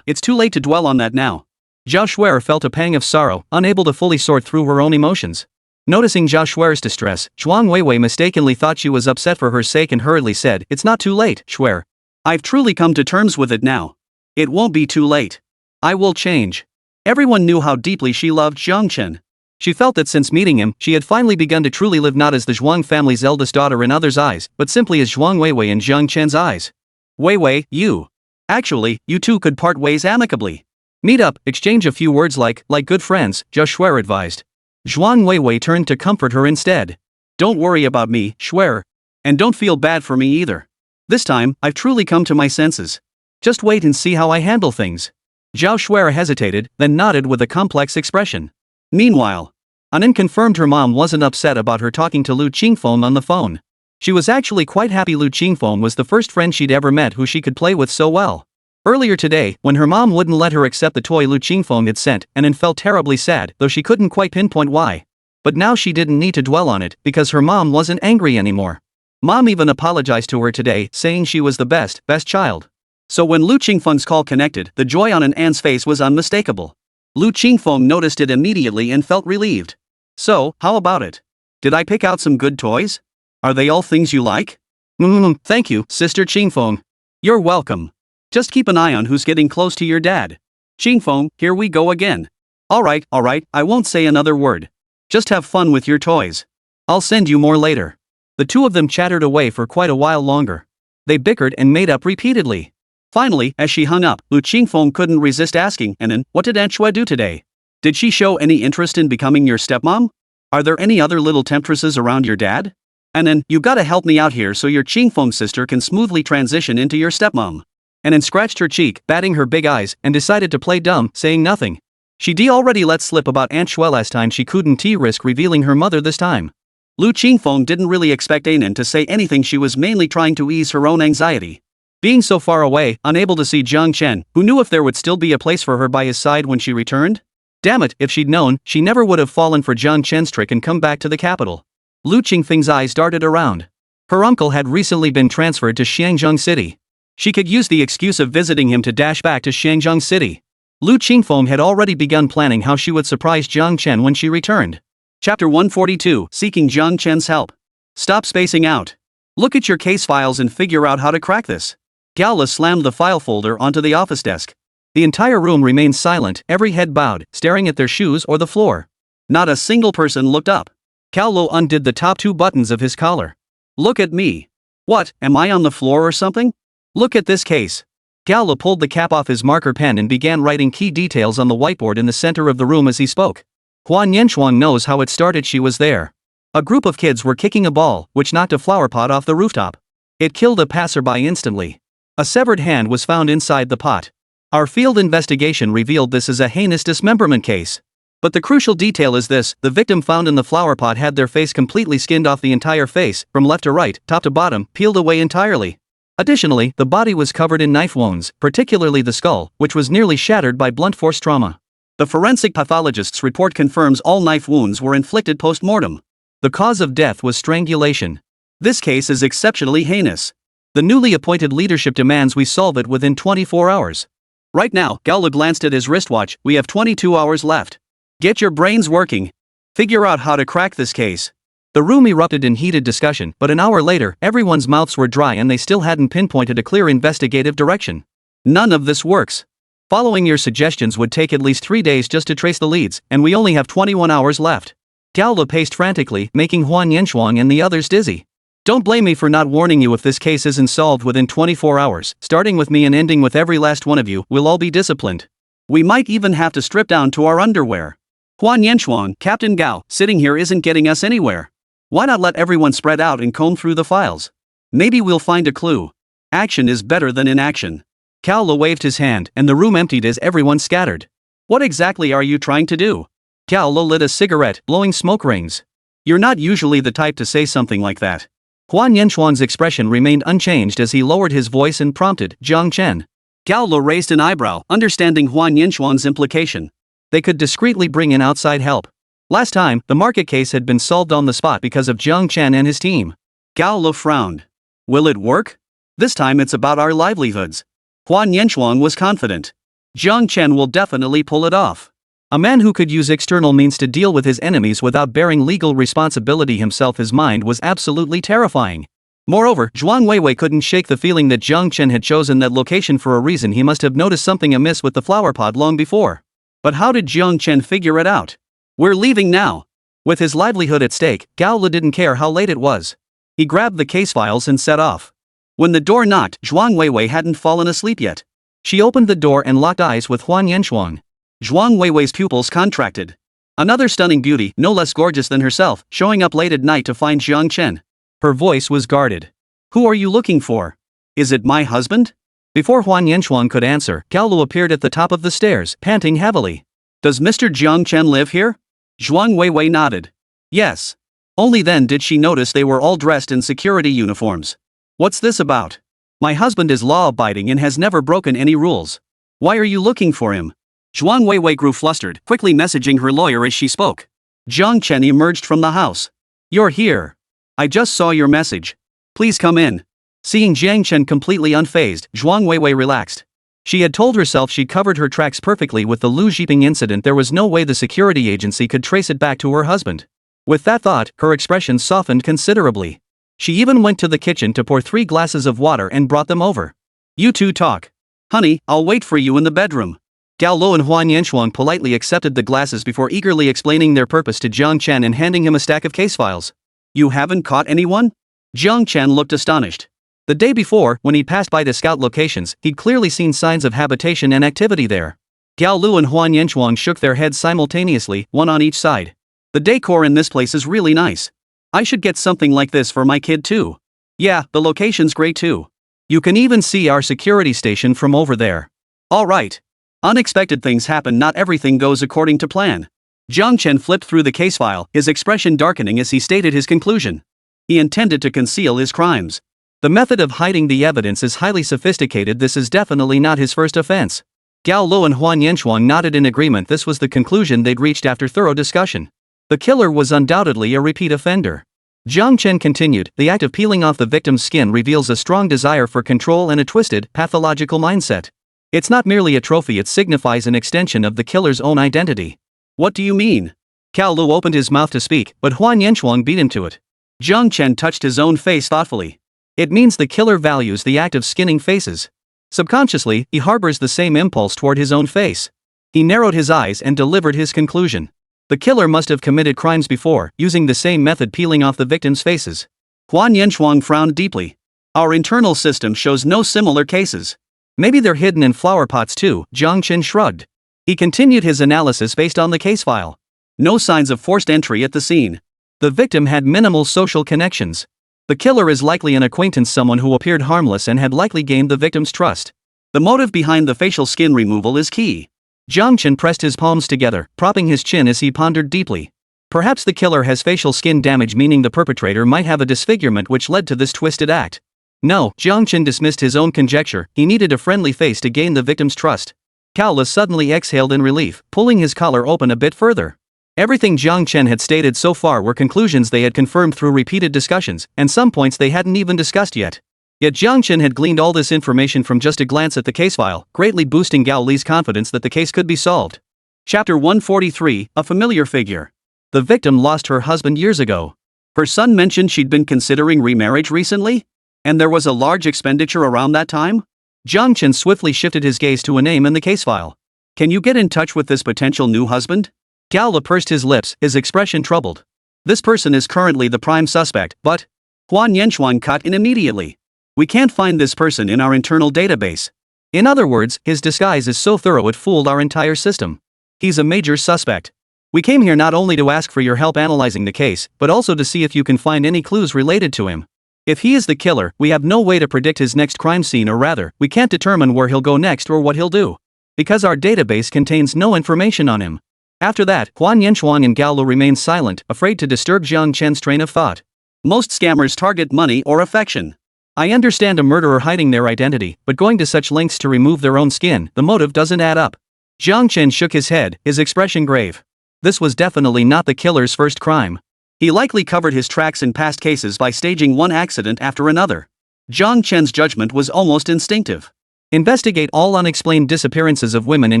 It's too late to dwell on that now. Zhao Shuer felt a pang of sorrow, unable to fully sort through her own emotions. Noticing Zhao Shuer's distress, Zhuang Weiwei mistakenly thought she was upset for her sake and hurriedly said, "It's not too late, Shuer. I've truly come to terms with it now. It won't be too late. I will change." Everyone knew how deeply she loved Jiang Chen. She felt that since meeting him, she had finally begun to truly live not as the Zhuang family's eldest daughter in others' eyes, but simply as Zhuang Weiwei in Jiang Chen's eyes. Weiwei, you. Actually, you two could part ways amicably. Meet up, exchange a few words like good friends, Zhao Shuer advised. Zhuang Weiwei turned to comfort her instead. Don't worry about me, Shuer. And don't feel bad for me either. This time, I've truly come to my senses. Just wait and see how I handle things. Zhao Shuer hesitated, then nodded with a complex expression. Meanwhile, Anan confirmed her mom wasn't upset about her talking to Lu Qingfeng on the phone. She was actually quite happy Lu Qingfeng was the first friend she'd ever met who she could play with so well. Earlier today, when her mom wouldn't let her accept the toy Lu Qingfeng had sent, Anan felt terribly sad, though she couldn't quite pinpoint why. But now she didn't need to dwell on it, because her mom wasn't angry anymore. Mom even apologized to her today, saying she was the best child. So when Lu Qingfeng's call connected, the joy on An's face was unmistakable. Lu Qingfeng noticed it immediately and felt relieved. So, how about it? Did I pick out some good toys? Are they all things you like? Thank you, Sister Qingfeng. You're welcome. Just keep an eye on who's getting close to your dad. Qingfeng, here we go again. Alright, I won't say another word. Just have fun with your toys. I'll send you more later. The two of them chattered away for quite a while longer. They bickered and made up repeatedly. Finally, as she hung up, Lu Qingfeng couldn't resist asking, Anan, what did Aunt Shui do today? Did she show any interest in becoming your stepmom? Are there any other little temptresses around your dad? Anan, you gotta help me out here so your Qingfeng sister can smoothly transition into your stepmom. Anan scratched her cheek, batting her big eyes, and decided to play dumb, saying nothing. She'd already let slip about Aunt Shui last time she couldn't risk revealing her mother this time. Lu Qingfeng didn't really expect Anan to say anything. She was mainly trying to ease her own anxiety. Being so far away, unable to see Jiang Chen, who knew if there would still be a place for her by his side when she returned? Damn it, if she'd known, she never would have fallen for Jiang Chen's trick and come back to the capital. Lu Qingfeng's eyes darted around. Her uncle had recently been transferred to Xiangzheng City. She could use the excuse of visiting him to dash back to Xiangzheng City. Lu Qingfeng had already begun planning how she would surprise Jiang Chen when she returned. Chapter 142, Seeking Jiang Chen's Help. Stop spacing out. Look at your case files and figure out how to crack this. Gaola slammed the file folder onto the office desk. The entire room remained silent, every head bowed, staring at their shoes or the floor. Not a single person looked up. Cao undid the top 2 buttons of his collar. Look at me. What, am I on the floor or something? Look at this case. Cao pulled the cap off his marker pen and began writing key details on the whiteboard in the center of the room as he spoke. Huan Yanchuan knows how it started. She was there. A group of kids were kicking a ball, which knocked a flower pot off the rooftop. It killed a passerby instantly. A severed hand was found inside the pot. Our field investigation revealed this as a heinous dismemberment case. But the crucial detail is this: the victim found in the flower pot had their face completely skinned off, the entire face, from left to right, top to bottom, peeled away entirely. Additionally, the body was covered in knife wounds, particularly the skull, which was nearly shattered by blunt force trauma. The forensic pathologist's report confirms all knife wounds were inflicted post-mortem. The cause of death was strangulation. This case is exceptionally heinous. The newly appointed leadership demands we solve it within 24 hours. Right now, Gaola glanced at his wristwatch. We have 22 hours left. Get your brains working. Figure out how to crack this case. The room erupted in heated discussion, but an hour later, everyone's mouths were dry and they still hadn't pinpointed a clear investigative direction. None of this works. Following your suggestions would take at least 3 days just to trace the leads, and we only have 21 hours left. Gao Lu paced frantically, making Huan Yenshuang and the others dizzy. Don't blame me for not warning you if this case isn't solved within 24 hours, starting with me and ending with every last one of you, we'll all be disciplined. We might even have to strip down to our underwear. Huan Yenshuang, Captain Gao, sitting here isn't getting us anywhere. Why not let everyone spread out and comb through the files? Maybe we'll find a clue. Action is better than inaction. Gao Lu waved his hand, and the room emptied as everyone scattered. What exactly are you trying to do? Gao Lu lit a cigarette, blowing smoke rings. You're not usually the type to say something like that. Huan Yenshuang's expression remained unchanged as he lowered his voice and prompted, Jiang Chen. Gao Lu raised an eyebrow, understanding Huan Yenshuang's implication. They could discreetly bring in outside help. Last time, the market case had been solved on the spot because of Jiang Chen and his team. Gao Lu frowned. Will it work? This time it's about our livelihoods. Huan Yenshuang was confident. Jiang Chen will definitely pull it off. A man who could use external means to deal with his enemies without bearing legal responsibility himself, his mind was absolutely terrifying. Moreover, Zhuang Weiwei couldn't shake the feeling that Jiang Chen had chosen that location for a reason. He must have noticed something amiss with the flower pot long before. But how did Jiang Chen figure it out? We're leaving now. With his livelihood at stake, Gao Lu didn't care how late it was. He grabbed the case files and set off. When the door knocked, Zhuang Weiwei hadn't fallen asleep yet. She opened the door and locked eyes with Huan Yenshuang. Zhuang Weiwei's pupils contracted. Another stunning beauty, no less gorgeous than herself, showing up late at night to find Jiang Chen. Her voice was guarded. Who are you looking for? Is it my husband? Before Huan Yenshuang could answer, Gao Lu appeared at the top of the stairs, panting heavily. Does Mr. Jiang Chen live here? Zhuang Weiwei nodded. Yes. Only then did she notice they were all dressed in security uniforms. What's this about? My husband is law-abiding and has never broken any rules. Why are you looking for him? Zhuang Weiwei grew flustered, quickly messaging her lawyer as she spoke. Jiang Chen emerged from the house. You're here. I just saw your message. Please come in. Seeing Jiang Chen completely unfazed, Zhuang Weiwei relaxed. She had told herself she'd covered her tracks perfectly with the Lu Zhiping incident. There was no way the security agency could trace it back to her husband. With that thought, her expression softened considerably. She even went to the kitchen to pour 3 glasses of water and brought them over. You two talk. Honey, I'll wait for you in the bedroom. Gao Lu and Huan Yenshuang politely accepted the glasses before eagerly explaining their purpose to Jiang Chen and handing him a stack of case files. You haven't caught anyone? Jiang Chen looked astonished. The day before, when he passed by the scout locations, he'd clearly seen signs of habitation and activity there. Gao Lu and Huan Yenshuang shook their heads simultaneously, one on each side. The decor in this place is really nice. I should get something like this for my kid too. Yeah, the location's great too. You can even see our security station from over there. All right. Unexpected things happen, not everything goes according to plan. Jiang Chen flipped through the case file, his expression darkening as he stated his conclusion. He intended to conceal his crimes. The method of hiding the evidence is highly sophisticated. This is definitely not his first offense. Gao Lu and Huan Yenshuang nodded in agreement. This was the conclusion they'd reached after thorough discussion. The killer was undoubtedly a repeat offender. Jiang Chen continued, the act of peeling off the victim's skin reveals a strong desire for control and a twisted, pathological mindset. It's not merely a trophy, it signifies an extension of the killer's own identity. What do you mean? Gao Lu opened his mouth to speak, but Huan Yenshuang beat him to it. Jiang Chen touched his own face thoughtfully. It means the killer values the act of skinning faces. Subconsciously, he harbors the same impulse toward his own face. He narrowed his eyes and delivered his conclusion. The killer must have committed crimes before, using the same method, peeling off the victims' faces. Huan Yenshuang frowned deeply. Our internal system shows no similar cases. Maybe they're hidden in flower pots too, Jiang Chen shrugged. He continued his analysis based on the case file. No signs of forced entry at the scene. The victim had minimal social connections. The killer is likely an acquaintance, someone who appeared harmless and had likely gained the victim's trust. The motive behind the facial skin removal is key. Jiang Chen pressed his palms together, propping his chin as he pondered deeply. Perhaps the killer has facial skin damage, meaning the perpetrator might have a disfigurement which led to this twisted act. No, Jiang Chen dismissed his own conjecture. He needed a friendly face to gain the victim's trust. Gao Lu suddenly exhaled in relief, pulling his collar open a bit further. Everything Jiang Chen had stated so far were conclusions they had confirmed through repeated discussions, and some points they hadn't even discussed yet. Yet Jiang Chen had gleaned all this information from just a glance at the case file, greatly boosting Gao Li's confidence that the case could be solved. Chapter 143, A Familiar Figure. The victim lost her husband years ago. Her son mentioned she'd been considering remarriage recently? And there was a large expenditure around that time? Jiang Chen swiftly shifted his gaze to a name in the case file. Can you get in touch with this potential new husband? Gao Le pursed his lips, his expression troubled. This person is currently the prime suspect, but Huan Yanchuan cut in immediately. We can't find this person in our internal database. In other words, his disguise is so thorough it fooled our entire system. He's a major suspect. We came here not only to ask for your help analyzing the case, but also to see if you can find any clues related to him. If he is the killer, we have no way to predict his next crime scene, or rather, we can't determine where he'll go next or what he'll do. Because our database contains no information on him. After that, Huan Yanchuan and Gao Lu remained silent, afraid to disturb Jiang Chen's train of thought. Most scammers target money or affection. I understand a murderer hiding their identity, but going to such lengths to remove their own skin, the motive doesn't add up. Jiang Chen shook his head, his expression grave. This was definitely not the killer's first crime. He likely covered his tracks in past cases by staging one accident after another. Jiang Chen's judgment was almost instinctive. Investigate all unexplained disappearances of women in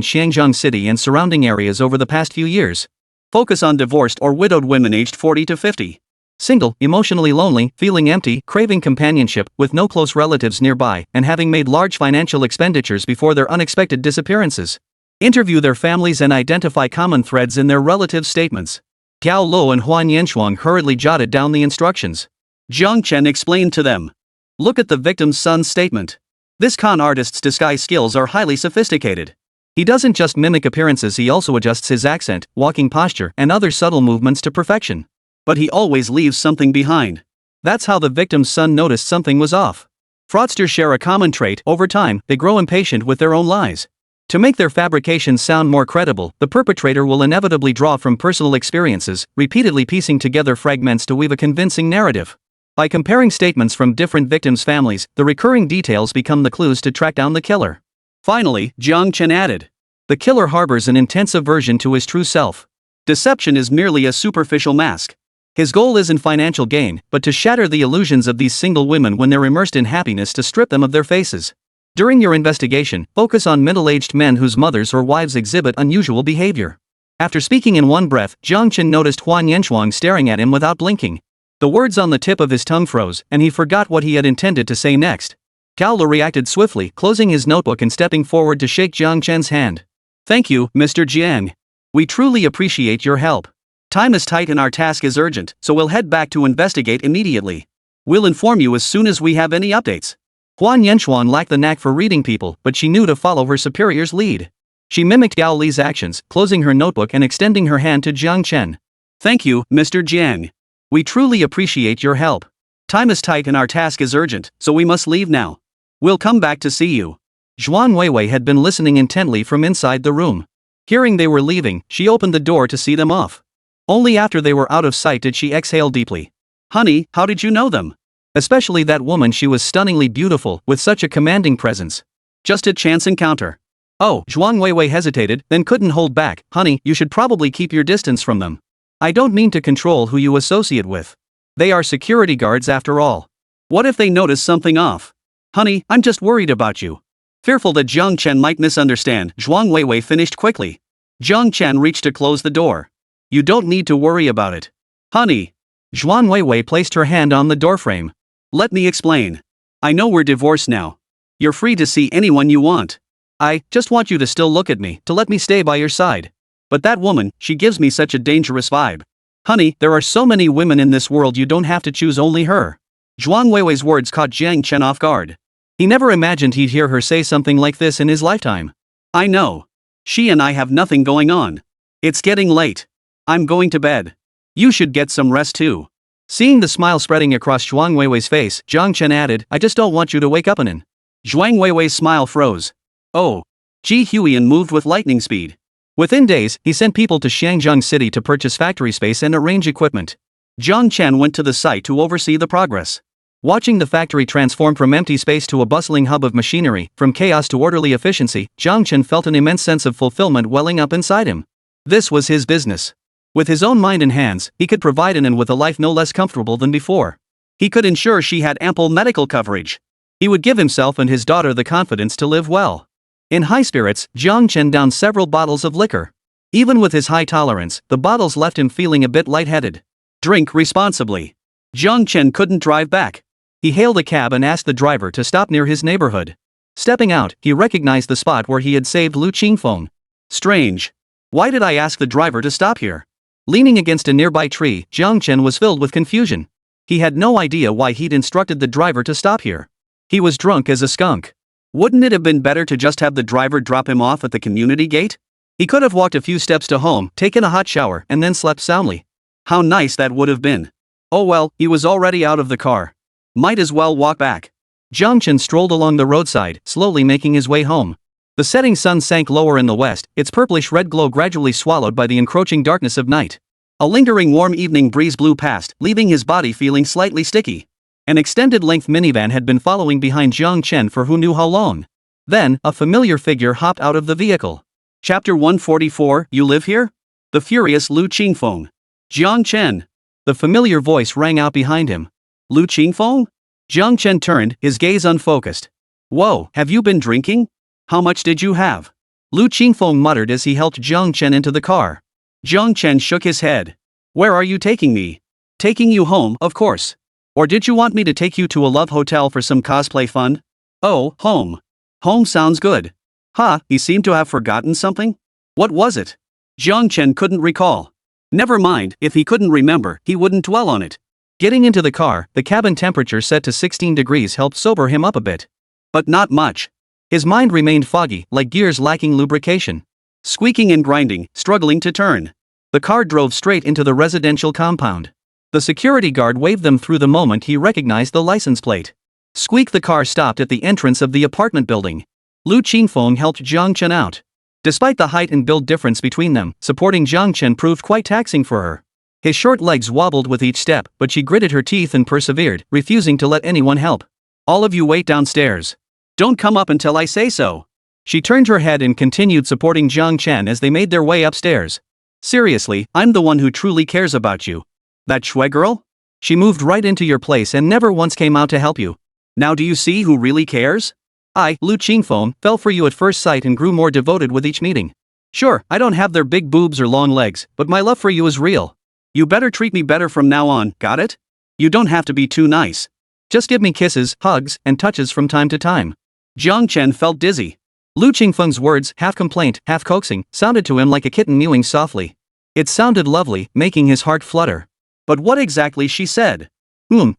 Xiangjiang City and surrounding areas over the past few years. Focus on divorced or widowed women aged 40 to 50. Single, emotionally lonely, feeling empty, craving companionship, with no close relatives nearby, and having made large financial expenditures before their unexpected disappearances. Interview their families and identify common threads in their relative statements. Gao Lo and Huan Yanchuan hurriedly jotted down the instructions. Jiang Chen explained to them. Look at the victim's son's statement. This con artist's disguise skills are highly sophisticated. He doesn't just mimic appearances, he also adjusts his accent, walking posture, and other subtle movements to perfection. But he always leaves something behind. That's how the victim's son noticed something was off. Fraudsters share a common trait. Over time, they grow impatient with their own lies. To make their fabrications sound more credible, the perpetrator will inevitably draw from personal experiences, repeatedly piecing together fragments to weave a convincing narrative. By comparing statements from different victims' families, the recurring details become the clues to track down the killer. Finally, Jiang Chen added. The killer harbors an intense aversion to his true self. Deception is merely a superficial mask. His goal isn't financial gain, but to shatter the illusions of these single women when they're immersed in happiness, to strip them of their faces. During your investigation, focus on middle-aged men whose mothers or wives exhibit unusual behavior. After speaking in one breath, Jiang Chen noticed Huan Yanchuan staring at him without blinking. The words on the tip of his tongue froze, and he forgot what he had intended to say next. Gao Lu reacted swiftly, closing his notebook and stepping forward to shake Jiang Chen's hand. Thank you, Mr. Jiang. We truly appreciate your help. Time is tight and our task is urgent, so we'll head back to investigate immediately. We'll inform you as soon as we have any updates. Huan Yanchuan lacked the knack for reading people, but she knew to follow her superior's lead. She mimicked Gao Li's actions, closing her notebook and extending her hand to Jiang Chen. Thank you, Mr. Jiang. We truly appreciate your help. Time is tight and our task is urgent, so we must leave now. We'll come back to see you. Zhuan Weiwei had been listening intently from inside the room. Hearing they were leaving, she opened the door to see them off. Only after they were out of sight did she exhale deeply. Honey, how did you know them? Especially that woman, she was stunningly beautiful, with such a commanding presence. Just a chance encounter. Oh, Zhuang Weiwei hesitated, then couldn't hold back. Honey, you should probably keep your distance from them. I don't mean to control who you associate with. They are security guards after all. What if they notice something off? Honey, I'm just worried about you. Fearful that Jiang Chen might misunderstand, Zhuang Weiwei finished quickly. Jiang Chen reached to close the door. You don't need to worry about it. Honey. Zhuang Weiwei placed her hand on the doorframe. Let me explain. I know we're divorced now. You're free to see anyone you want. I just want you to still look at me, to let me stay by your side. But that woman, she gives me such a dangerous vibe. Honey, there are so many women in this world, you don't have to choose only her. Zhuang Weiwei's words caught Jiang Chen off guard. He never imagined he'd hear her say something like this in his lifetime. I know. She and I have nothing going on. It's getting late. I'm going to bed. You should get some rest too. Seeing the smile spreading across Zhuang Weiwei's face, Jiang Chen added, I just don't want you to wake up in. Zhuang Weiwei's smile froze. Oh. Ji Huiyan moved with lightning speed. Within days, he sent people to Xiangjiang City to purchase factory space and arrange equipment. Jiang Chen went to the site to oversee the progress. Watching the factory transform from empty space to a bustling hub of machinery, from chaos to orderly efficiency, Jiang Chen felt an immense sense of fulfillment welling up inside him. This was his business. With his own mind and hands, he could provide An with a life no less comfortable than before. He could ensure she had ample medical coverage. He would give himself and his daughter the confidence to live well. In high spirits, Jiang Chen downed several bottles of liquor. Even with his high tolerance, the bottles left him feeling a bit lightheaded. Drink responsibly. Jiang Chen couldn't drive back. He hailed a cab and asked the driver to stop near his neighborhood. Stepping out, he recognized the spot where he had saved Lu Qingfeng. Strange. Why did I ask the driver to stop here? Leaning against a nearby tree, Jiang Chen was filled with confusion. He had no idea why he'd instructed the driver to stop here. He was drunk as a skunk. Wouldn't it have been better to just have the driver drop him off at the community gate? He could have walked a few steps to home, taken a hot shower, and then slept soundly. How nice that would have been. Oh well, he was already out of the car. Might as well walk back. Jiang Chen strolled along the roadside, slowly making his way home. The setting sun sank lower in the west, its purplish-red glow gradually swallowed by the encroaching darkness of night. A lingering warm evening breeze blew past, leaving his body feeling slightly sticky. An extended-length minivan had been following behind Jiang Chen for who knew how long. Then, a familiar figure hopped out of the vehicle. Chapter 144, You Live Here? The furious Lu Qingfeng. Jiang Chen. The familiar voice rang out behind him. Lu Qingfeng? Jiang Chen turned, his gaze unfocused. Whoa, have you been drinking? How much did you have? Lu Qingfeng muttered as he helped Jiang Chen into the car. Jiang Chen shook his head. Where are you taking me? Taking you home, of course. Or did you want me to take you to a love hotel for some cosplay fun? Oh, home. Home sounds good. Huh, he seemed to have forgotten something? What was it? Jiang Chen couldn't recall. Never mind, if he couldn't remember, he wouldn't dwell on it. Getting into the car, the cabin temperature set to 16 degrees helped sober him up a bit. But not much. His mind remained foggy, like gears lacking lubrication. Squeaking and grinding, struggling to turn. The car drove straight into the residential compound. The security guard waved them through the moment he recognized the license plate. Squeak. The car stopped at the entrance of the apartment building. Lu Qingfeng helped Jiang Chen out. Despite the height and build difference between them, supporting Jiang Chen proved quite taxing for her. His short legs wobbled with each step, but she gritted her teeth and persevered, refusing to let anyone help. All of you wait downstairs. Don't come up until I say so. She turned her head and continued supporting Jiang Chen as they made their way upstairs. Seriously, I'm the one who truly cares about you. That Shui girl? She moved right into your place and never once came out to help you. Now do you see who really cares? I, Lu Qingfeng, fell for you at first sight and grew more devoted with each meeting. Sure, I don't have their big boobs or long legs, but my love for you is real. You better treat me better from now on, got it? You don't have to be too nice. Just give me kisses, hugs, and touches from time to time. Jiang Chen felt dizzy. Lu Qingfeng's words, half complaint, half coaxing, sounded to him like a kitten mewing softly. It sounded lovely, making his heart flutter. But what exactly she said?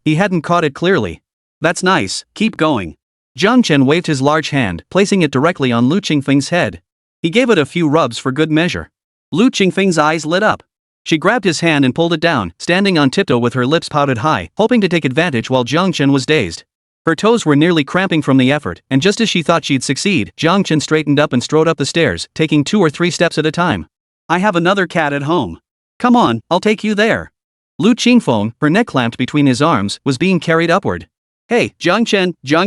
He hadn't caught it clearly. That's nice, keep going. Jiang Chen waved his large hand, placing it directly on Lu Qingfeng's head. He gave it a few rubs for good measure. Lu Qingfeng's eyes lit up. She grabbed his hand and pulled it down, standing on tiptoe with her lips pouted high, hoping to take advantage while Jiang Chen was dazed. Her toes were nearly cramping from the effort, and just as she thought she'd succeed, Jiang Chen straightened up and strode up the stairs, taking 2 or 3 steps at a time. I have another cat at home. Come on, I'll take you there. Lu Qingfeng, her neck clamped between his arms, was being carried upward. Hey, Jiang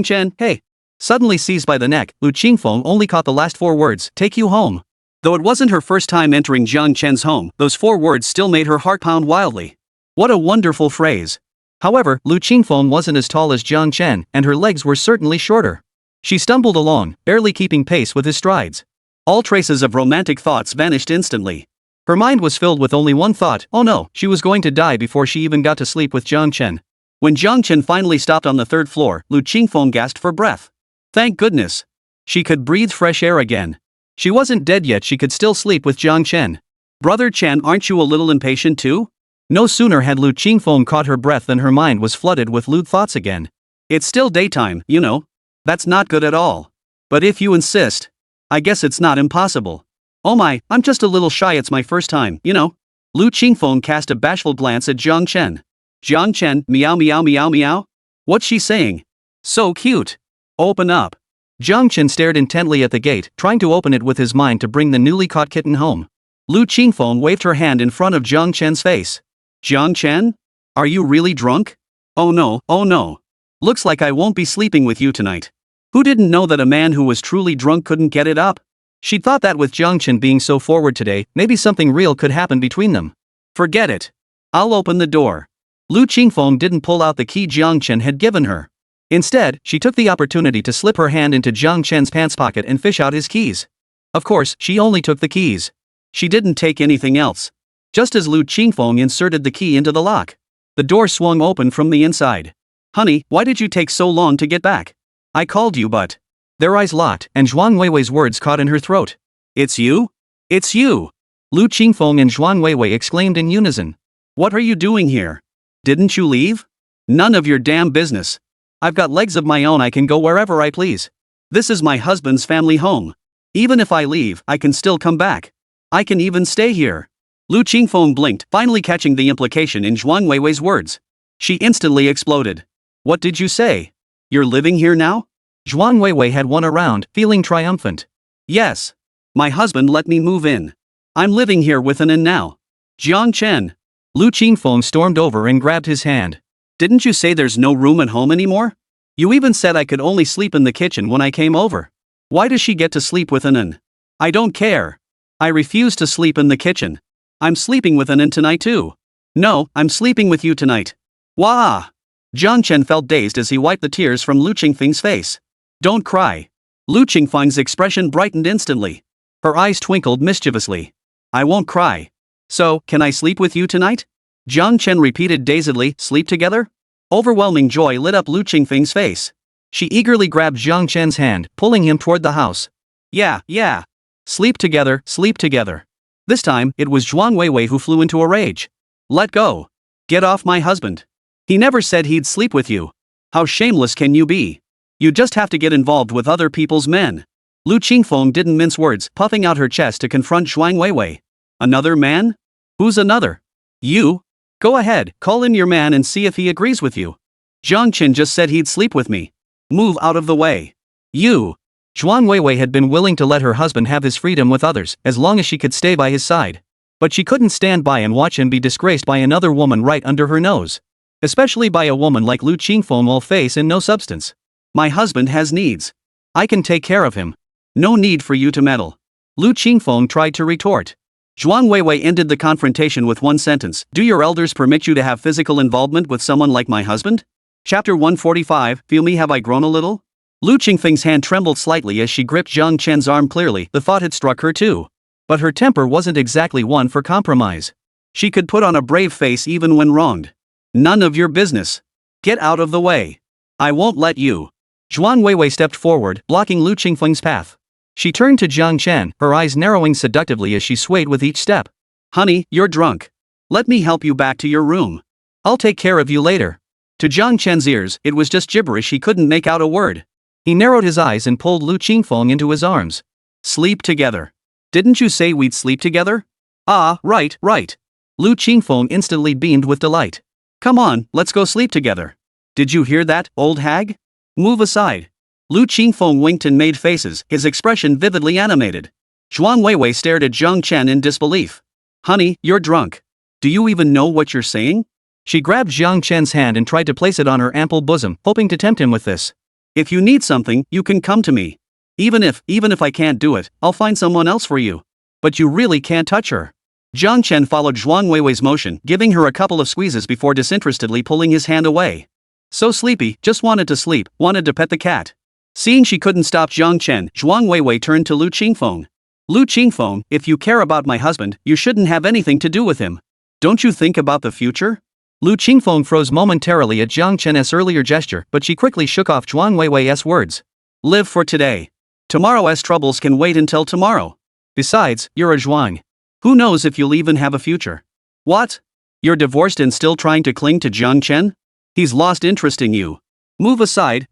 Chen, hey. Suddenly seized by the neck, Lu Qingfeng only caught the last 4 words, take you home. Though it wasn't her first time entering Jiang Chen's home, those 4 words still made her heart pound wildly. What a wonderful phrase. However, Lu Qingfeng wasn't as tall as Jiang Chen, and her legs were certainly shorter. She stumbled along, barely keeping pace with his strides. All traces of romantic thoughts vanished instantly. Her mind was filled with only one thought, oh no, she was going to die before she even got to sleep with Jiang Chen. When Jiang Chen finally stopped on the 3rd floor, Lu Qingfeng gasped for breath. Thank goodness. She could breathe fresh air again. She wasn't dead yet, she could still sleep with Jiang Chen. Brother Chen, aren't you a little impatient too? No sooner had Lu Qingfeng caught her breath than her mind was flooded with lewd thoughts again. It's still daytime, you know. That's not good at all. But if you insist, I guess it's not impossible. Oh my, I'm just a little shy, it's my first time, you know. Lu Qingfeng cast a bashful glance at Jiang Chen. Jiang Chen, meow meow meow meow? What's she saying? So cute. Open up. Jiang Chen stared intently at the gate, trying to open it with his mind to bring the newly caught kitten home. Lu Qingfeng waved her hand in front of Jiang Chen's face. Jiang Chen? Are you really drunk? Oh no, oh no. Looks like I won't be sleeping with you tonight. Who didn't know that a man who was truly drunk couldn't get it up? She'd thought that with Jiang Chen being so forward today, maybe something real could happen between them. Forget it. I'll open the door. Lu Qingfeng didn't pull out the key Jiang Chen had given her. Instead, she took the opportunity to slip her hand into Jiang Chen's pants pocket and fish out his keys. Of course, she only took the keys. She didn't take anything else. Just as Lu Qingfeng inserted the key into the lock, the door swung open from the inside. Honey, why did you take so long to get back? I called you but... Their eyes locked, and Zhuang Weiwei's words caught in her throat. It's you? It's you! Lu Qingfeng and Zhuang Weiwei exclaimed in unison. What are you doing here? Didn't you leave? None of your damn business. I've got legs of my own, I can go wherever I please. This is my husband's family home. Even if I leave, I can still come back. I can even stay here. Lu Qingfeng blinked, finally catching the implication in Zhuang Weiwei's words. She instantly exploded. What did you say? You're living here now? Zhuang Weiwei had won a round, feeling triumphant. Yes. My husband let me move in. I'm living here with an in now. Jiang Chen. Lu Qingfeng stormed over and grabbed his hand. Didn't you say there's no room at home anymore? You even said I could only sleep in the kitchen when I came over. Why does she get to sleep with an in? I don't care. I refuse to sleep in the kitchen. I'm sleeping with an in tonight too. No, I'm sleeping with you tonight. Wah! Jiang Chen felt dazed as he wiped the tears from Lu Qingfeng's face. Don't cry. Lu Qingfeng's expression brightened instantly. Her eyes twinkled mischievously. I won't cry. So, can I sleep with you tonight? Jiang Chen repeated dazedly, sleep together? Overwhelming joy lit up Lu Qingfeng's face. She eagerly grabbed Jiang Chen's hand, pulling him toward the house. Yeah. Sleep together, sleep together. This time, it was Zhuang Weiwei who flew into a rage. Let go. Get off my husband. He never said he'd sleep with you. How shameless can you be? You just have to get involved with other people's men. Lu Qingfeng didn't mince words, puffing out her chest to confront Zhuang Weiwei. Another man? Who's another? You? Go ahead, call in your man and see if he agrees with you. Jiang Chen just said he'd sleep with me. Move out of the way. You. Zhuang Weiwei had been willing to let her husband have his freedom with others, as long as she could stay by his side. But she couldn't stand by and watch him be disgraced by another woman right under her nose. Especially by a woman like Lu Qingfeng, all face and no substance. My husband has needs. I can take care of him. No need for you to meddle. Lu Qingfeng tried to retort. Zhuang Weiwei ended the confrontation with one sentence. Do your elders permit you to have physical involvement with someone like my husband? Chapter 145, Feel me, have I grown a little? Lu Qingfeng's hand trembled slightly as she gripped Jiang Chen's arm. Clearly, the thought had struck her too. But her temper wasn't exactly one for compromise. She could put on a brave face even when wronged. None of your business. Get out of the way. I won't let you. Zhuang Weiwei stepped forward, blocking Lu Qingfeng's path. She turned to Jiang Chen, her eyes narrowing seductively as she swayed with each step. Honey, you're drunk. Let me help you back to your room. I'll take care of you later. To Jiang Chen's ears, it was just gibberish. He couldn't make out a word. He narrowed his eyes and pulled Lu Qingfeng into his arms. Sleep together. Didn't you say we'd sleep together? Ah, right. Lu Qingfeng instantly beamed with delight. Come on, let's go sleep together. Did you hear that, old hag? Move aside. Lu Qingfeng winked and made faces, his expression vividly animated. Zhuang Weiwei stared at Jiang Chen in disbelief. Honey, you're drunk. Do you even know what you're saying? She grabbed Jiang Chen's hand and tried to place it on her ample bosom, hoping to tempt him with this. If you need something, you can come to me. Even if I can't do it, I'll find someone else for you. But you really can't touch her. Jiang Chen followed Zhuang Weiwei's motion, giving her a couple of squeezes before disinterestedly pulling his hand away. So sleepy, just wanted to sleep, wanted to pet the cat. Seeing she couldn't stop Jiang Chen, Zhuang Weiwei turned to Lu Qingfeng. Lu Qingfeng, if you care about my husband, you shouldn't have anything to do with him. Don't you think about the future? Lu Qingfeng froze momentarily at Jiang Chen's earlier gesture, but she quickly shook off Zhuang Weiwei's words. Live for today. Tomorrow's troubles can wait until tomorrow. Besides, you're a Zhuang. Who knows if you'll even have a future? What? You're divorced and still trying to cling to Jiang Chen? He's lost interest in you. Move aside.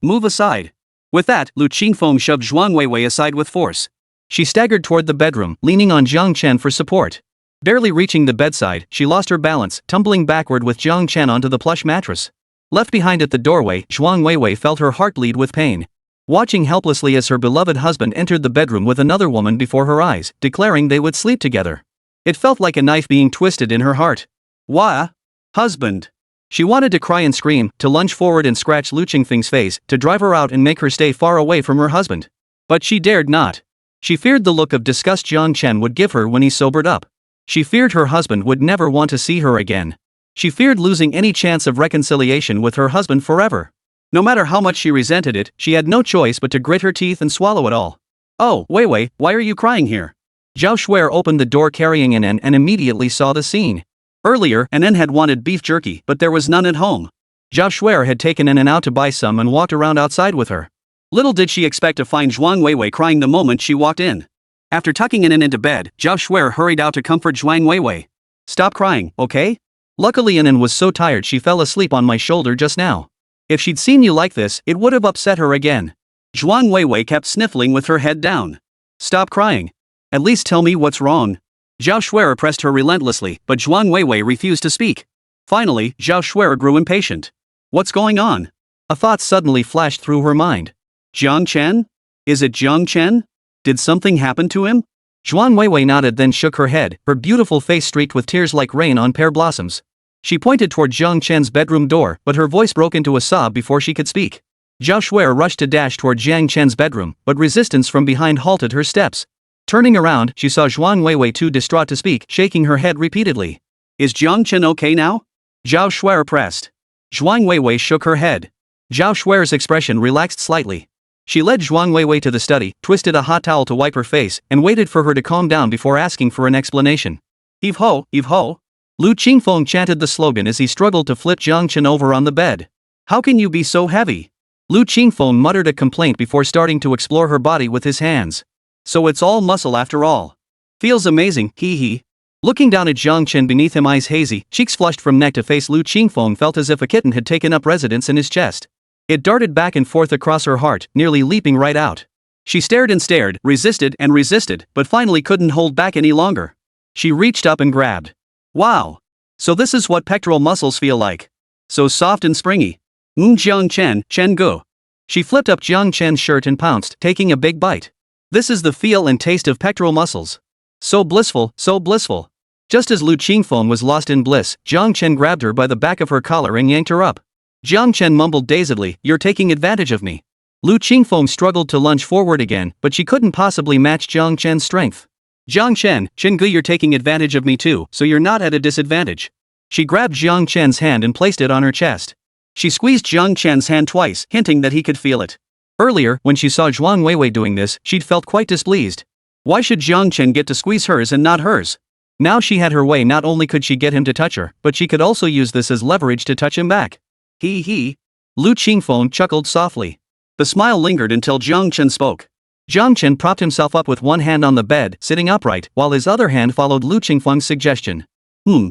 With that, Lu Qingfeng shoved Zhuang Weiwei aside with force. She staggered toward the bedroom, leaning on Jiang Chen for support. Barely reaching the bedside, she lost her balance, tumbling backward with Jiang Chen onto the plush mattress. Left behind at the doorway, Zhuang Weiwei felt her heart bleed with pain. Watching helplessly as her beloved husband entered the bedroom with another woman before her eyes, declaring they would sleep together. It felt like a knife being twisted in her heart. Wah! Husband! She wanted to cry and scream, to lunge forward and scratch Lu Qingfeng's face, to drive her out and make her stay far away from her husband. But she dared not. She feared the look of disgust Jiang Chen would give her when he sobered up. She feared her husband would never want to see her again. She feared losing any chance of reconciliation with her husband forever. No matter how much she resented it, she had no choice but to grit her teeth and swallow it all. Oh, Weiwei, why are you crying here? Zhao Shuer opened the door carrying an N and immediately saw the scene. Earlier, an N had wanted beef jerky, but there was none at home. Zhao Shuer had taken an N out to buy some and walked around outside with her. Little did she expect to find Zhuang Weiwei crying the moment she walked in. After tucking in and into bed, Zhao Shuer hurried out to comfort Zhuang Weiwei. "Stop crying, okay? Luckily Inan was so tired she fell asleep on my shoulder just now. If she'd seen you like this, it would have upset her again." Zhuang Weiwei kept sniffling with her head down. "Stop crying. At least tell me what's wrong." Zhao Shuer pressed her relentlessly, but Zhuang Weiwei refused to speak. Finally, Zhao Shuer grew impatient. "What's going on?" A thought suddenly flashed through her mind. "Jiang Chen? Is it Jiang Chen? Did something happen to him?" Zhuang Weiwei nodded, then shook her head, her beautiful face streaked with tears like rain on pear blossoms. She pointed toward Jiang Chen's bedroom door, but her voice broke into a sob before she could speak. Zhao Shuer rushed to dash toward Jiang Chen's bedroom, but resistance from behind halted her steps. Turning around, she saw Zhuang Weiwei too distraught to speak, shaking her head repeatedly. "Is Jiang Chen okay now?" Zhao Shuer pressed. Zhuang Weiwei shook her head. Zhao Shuer's expression relaxed slightly. She led Zhuang Weiwei to the study, twisted a hot towel to wipe her face, and waited for her to calm down before asking for an explanation. "Eve ho, Eve ho." Lu Qingfeng chanted the slogan as he struggled to flip Jiang Chen over on the bed. "How can you be so heavy?" Lu Qingfeng muttered a complaint before starting to explore her body with his hands. "So it's all muscle after all. Feels amazing, hee hee." Looking down at Jiang Chen beneath him, eyes hazy, cheeks flushed from neck to face, Lu Qingfeng felt as if a kitten had taken up residence in his chest. It darted back and forth across her heart, nearly leaping right out. She stared and stared, resisted and resisted, but finally couldn't hold back any longer. She reached up and grabbed. Wow! So this is what pectoral muscles feel like. So soft and springy. Jiang Chen, Chen Gu. She flipped up Jiang Chen's shirt and pounced, taking a big bite. This is the feel and taste of pectoral muscles. So blissful, so blissful. Just as Lu Qingfeng was lost in bliss, Jiang Chen grabbed her by the back of her collar and yanked her up. Jiang Chen mumbled dazedly, "You're taking advantage of me." Lu Qingfeng struggled to lunge forward again, but she couldn't possibly match Jiang Chen's strength. "Jiang Chen, Chen Gu, you're taking advantage of me too, so you're not at a disadvantage." She grabbed Jiang Chen's hand and placed it on her chest. She squeezed Jiang Chen's hand twice, hinting that he could feel it. Earlier, when she saw Zhuang Weiwei doing this, she'd felt quite displeased. Why should Jiang Chen get to squeeze hers and not hers? Now she had her way. Not only could she get him to touch her, but she could also use this as leverage to touch him back. Hee hee. Lu Qingfeng chuckled softly. The smile lingered until Jiang Chen spoke. Jiang Chen propped himself up with one hand on the bed, sitting upright, while his other hand followed Lu Qingfeng's suggestion.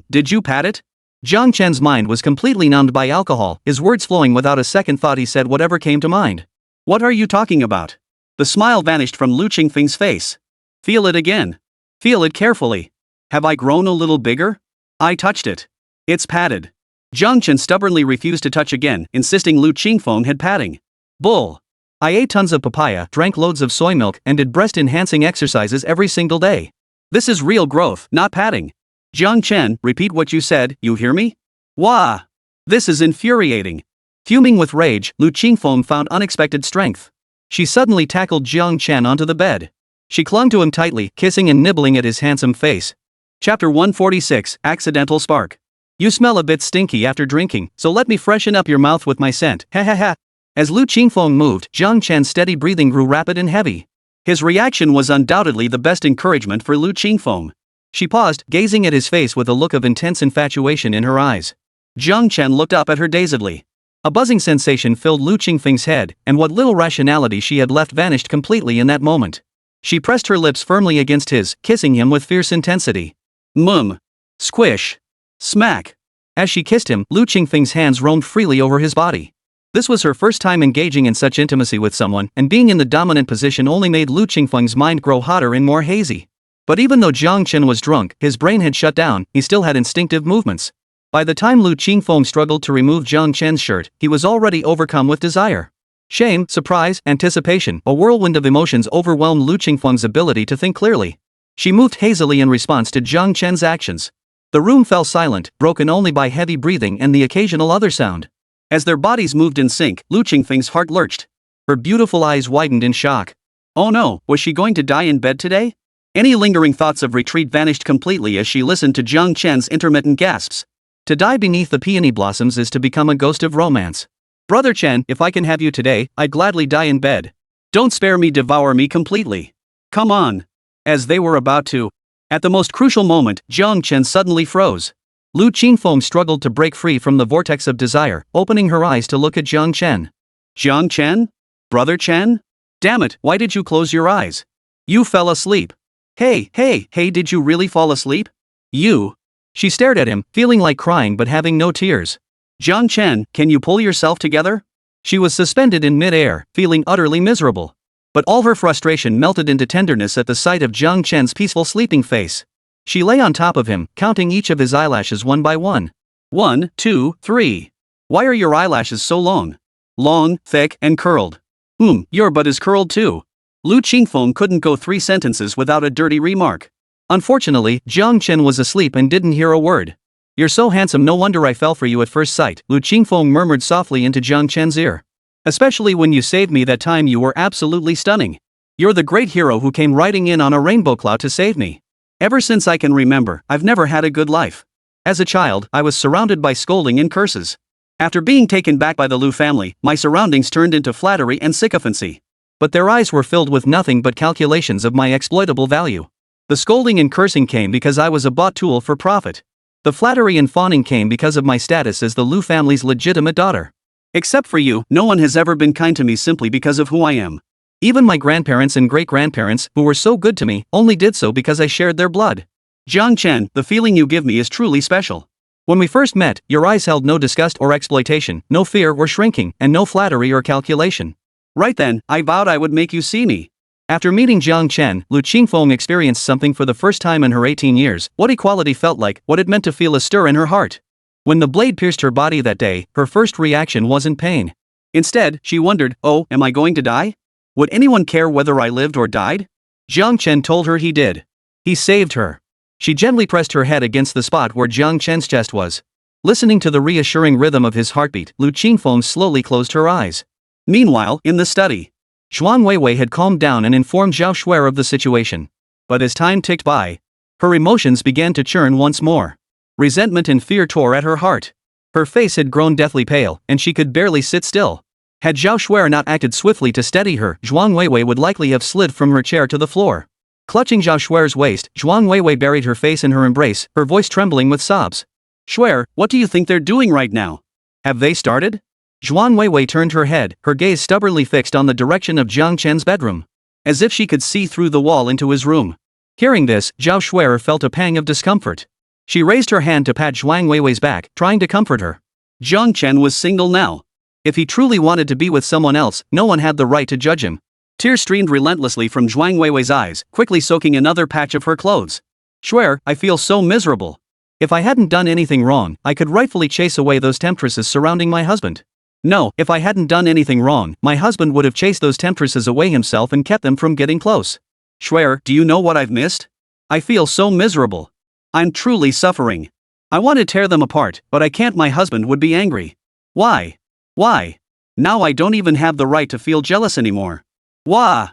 Did you pat it?" Jiang Chen's mind was completely numbed by alcohol, his words flowing without a second thought. He said whatever came to mind. "What are you talking about?" The smile vanished from Lu Qingfeng's face. "Feel it again. Feel it carefully. Have I grown a little bigger?" "I touched it. It's padded." Jiang Chen stubbornly refused to touch again, insisting Lu Qingfeng had padding. "Bull. I ate tons of papaya, drank loads of soy milk, and did breast-enhancing exercises every single day. This is real growth, not padding." "Jiang Chen, repeat what you said, you hear me?" "Wah! This is infuriating." Fuming with rage, Lu Qingfeng found unexpected strength. She suddenly tackled Jiang Chen onto the bed. She clung to him tightly, kissing and nibbling at his handsome face. Chapter 146, Accidental Spark. "You smell a bit stinky after drinking, so let me freshen up your mouth with my scent, ha ha ha." As Lu Qingfeng moved, Jiang Chen's steady breathing grew rapid and heavy. His reaction was undoubtedly the best encouragement for Lu Qingfeng. She paused, gazing at his face with a look of intense infatuation in her eyes. Jiang Chen looked up at her dazedly. A buzzing sensation filled Lu Qingfeng's head, and what little rationality she had left vanished completely in that moment. She pressed her lips firmly against his, kissing him with fierce intensity. Squish. Smack. As she kissed him, Lu Qingfeng's hands roamed freely over his body. This was her first time engaging in such intimacy with someone, and being in the dominant position only made Lu Qingfeng's mind grow hotter and more hazy. But even though Jiang Chen was drunk, his brain had shut down, he still had instinctive movements. By the time Lu Qingfeng struggled to remove Jiang Chen's shirt, he was already overcome with desire. Shame, surprise, anticipation, a whirlwind of emotions overwhelmed Lu Qingfeng's ability to think clearly. She moved hazily in response to Jiang Chen's actions. The room fell silent, broken only by heavy breathing and the occasional other sound. As their bodies moved in sync, Lu Qingfeng's heart lurched. Her beautiful eyes widened in shock. Oh no, was she going to die in bed today? Any lingering thoughts of retreat vanished completely as she listened to Jiang Chen's intermittent gasps. To die beneath the peony blossoms is to become a ghost of romance. Brother Chen, if I can have you today, I'd gladly die in bed. Don't spare me, devour me completely. Come on. As they were about to. At the most crucial moment, Jiang Chen suddenly froze. Lu Qingfeng struggled to break free from the vortex of desire, opening her eyes to look at Jiang Chen. Jiang Chen? Brother Chen? Damn it, why did you close your eyes? You fell asleep. Hey, did you really fall asleep? You. She stared at him, feeling like crying but having no tears. Jiang Chen, can you pull yourself together? She was suspended in mid-air, feeling utterly miserable. But all her frustration melted into tenderness at the sight of Jiang Chen's peaceful sleeping face. She lay on top of him, counting each of his eyelashes one by one. 1, 2, 3. Why are your eyelashes so long? Long, thick, and curled. Your butt is curled too. Lu Qingfeng couldn't go 3 sentences without a dirty remark. Unfortunately, Jiang Chen was asleep and didn't hear a word. You're so handsome, no wonder I fell for you at first sight, Lu Qingfeng murmured softly into Jiang Chen's ear. Especially when you saved me that time, you were absolutely stunning. You're the great hero who came riding in on a rainbow cloud to save me. Ever since I can remember, I've never had a good life. As a child, I was surrounded by scolding and curses. After being taken back by the Lu family, my surroundings turned into flattery and sycophancy. But their eyes were filled with nothing but calculations of my exploitable value. The scolding and cursing came because I was a bought tool for profit. The flattery and fawning came because of my status as the Lu family's legitimate daughter. Except for you, no one has ever been kind to me simply because of who I am. Even my grandparents and great-grandparents, who were so good to me, only did so because I shared their blood. Jiang Chen, the feeling you give me is truly special. When we first met, your eyes held no disgust or exploitation, no fear or shrinking, and no flattery or calculation. Right then, I vowed I would make you see me. After meeting Jiang Chen, Lu Qingfeng experienced something for the first time in her 18 years, what equality felt like, what it meant to feel a stir in her heart. When the blade pierced her body that day, her first reaction wasn't pain. Instead, she wondered, oh, am I going to die? Would anyone care whether I lived or died? Jiang Chen told her he did. He saved her. She gently pressed her head against the spot where Jiang Chen's chest was. Listening to the reassuring rhythm of his heartbeat, Lu Qingfeng slowly closed her eyes. Meanwhile, in the study, Zhuang Weiwei had calmed down and informed Zhao Shuer of the situation. But as time ticked by, her emotions began to churn once more. Resentment and fear tore at her heart. Her face had grown deathly pale, and she could barely sit still. Had Zhao Shuer not acted swiftly to steady her, Zhuang Weiwei would likely have slid from her chair to the floor. Clutching Zhao Shuer's waist, Zhuang Weiwei buried her face in her embrace, her voice trembling with sobs. Shuer, what do you think they're doing right now? Have they started? Zhuang Weiwei turned her head, her gaze stubbornly fixed on the direction of Jiang Chen's bedroom. As if she could see through the wall into his room. Hearing this, Zhao Shuer felt a pang of discomfort. She raised her hand to pat Zhuang Weiwei's back, trying to comfort her. Jiang Chen was single now. If he truly wanted to be with someone else, no one had the right to judge him. Tears streamed relentlessly from Zhuang Weiwei's eyes, quickly soaking another patch of her clothes. Shuer, I feel so miserable. If I hadn't done anything wrong, I could rightfully chase away those temptresses surrounding my husband. No, if I hadn't done anything wrong, my husband would have chased those temptresses away himself and kept them from getting close. Shuer, do you know what I've missed? I feel so miserable. I'm truly suffering. I want to tear them apart, but I can't. My husband would be angry. Why? Why? Now I don't even have the right to feel jealous anymore. Wah!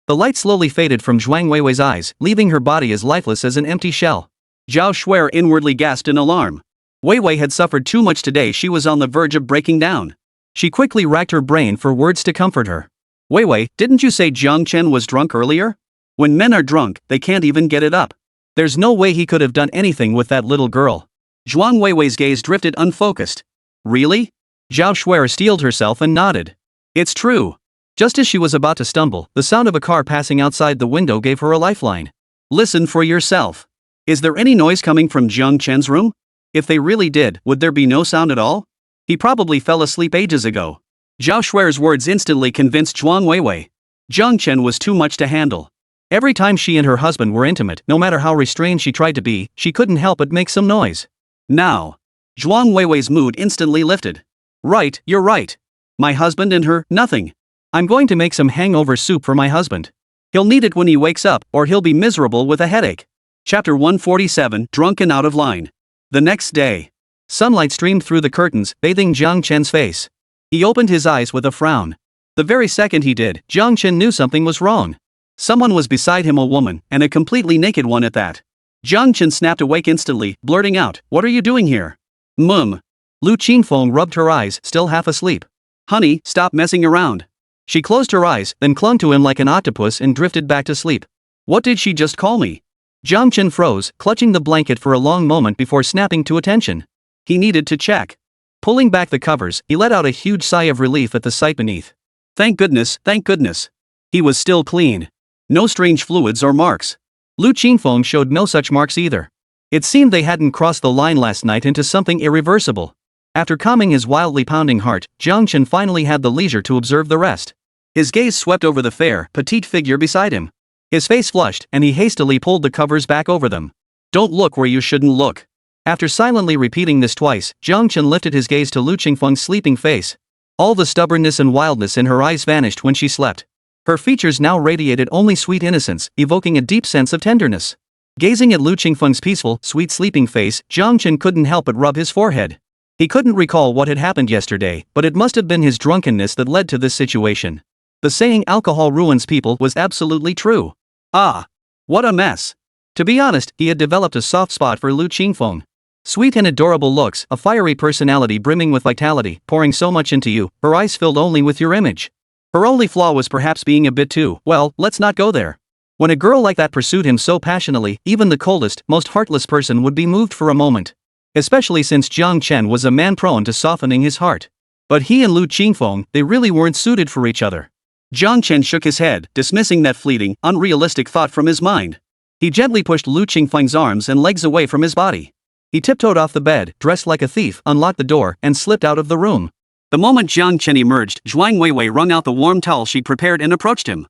The light slowly faded from Zhuang Weiwei's eyes, leaving her body as lifeless as an empty shell. Zhao Shuer inwardly gasped in alarm. Weiwei had suffered too much today. She was on the verge of breaking down. She quickly racked her brain for words to comfort her. Weiwei, didn't you say Jiang Chen was drunk earlier? When men are drunk, they can't even get it up. There's no way he could have done anything with that little girl. Zhuang Weiwei's gaze drifted unfocused. Really? Zhao Shuer steeled herself and nodded. It's true. Just as she was about to stumble, the sound of a car passing outside the window gave her a lifeline. Listen for yourself. Is there any noise coming from Jiang Chen's room? If they really did, would there be no sound at all? He probably fell asleep ages ago. Zhao Shuer's words instantly convinced Zhuang Weiwei. Jiang Chen was too much to handle. Every time she and her husband were intimate, no matter how restrained she tried to be, she couldn't help but make some noise. Now, Zhuang Weiwei's mood instantly lifted. Right, you're right. My husband and her, nothing. I'm going to make some hangover soup for my husband. He'll need it when he wakes up, or he'll be miserable with a headache. Chapter 147, Drunk and Out of Line. The next day. Sunlight streamed through the curtains, bathing Jiang Chen's face. He opened his eyes with a frown. The very second he did, Jiang Chen knew something was wrong. Someone was beside him, a woman, and a completely naked one at that. Jiang Chen snapped awake instantly, blurting out, "What are you doing here?" Lu Qingfeng rubbed her eyes, still half asleep. Honey, stop messing around. She closed her eyes, then clung to him like an octopus and drifted back to sleep. What did she just call me? Jiang Chen froze, clutching the blanket for a long moment before snapping to attention. He needed to check. Pulling back the covers, he let out a huge sigh of relief at the sight beneath. Thank goodness, thank goodness. He was still clean. No strange fluids or marks. Lu Qingfeng showed no such marks either. It seemed they hadn't crossed the line last night into something irreversible. After calming his wildly pounding heart, Jiang Chen finally had the leisure to observe the rest. His gaze swept over the fair, petite figure beside him. His face flushed, and he hastily pulled the covers back over them. Don't look where you shouldn't look. After silently repeating this twice, Jiang Chen lifted his gaze to Lu Qingfeng's sleeping face. All the stubbornness and wildness in her eyes vanished when she slept. Her features now radiated only sweet innocence, evoking a deep sense of tenderness. Gazing at Lu Qingfeng's peaceful, sweet sleeping face, Jiang Chen couldn't help but rub his forehead. He couldn't recall what had happened yesterday, but it must have been his drunkenness that led to this situation. The saying alcohol ruins people was absolutely true. Ah! What a mess! To be honest, he had developed a soft spot for Lu Qingfeng. Sweet and adorable looks, a fiery personality brimming with vitality, pouring so much into you, her eyes filled only with your image. Her only flaw was perhaps being a bit too, well, let's not go there. When a girl like that pursued him so passionately, even the coldest, most heartless person would be moved for a moment. Especially since Jiang Chen was a man prone to softening his heart. But he and Lu Qingfeng, they really weren't suited for each other. Jiang Chen shook his head, dismissing that fleeting, unrealistic thought from his mind. He gently pushed Lu Qingfeng's arms and legs away from his body. He tiptoed off the bed, dressed like a thief, unlocked the door, and slipped out of the room. The moment Jiang Chen emerged, Zhuang Weiwei wrung out the warm towel she'd prepared and approached him.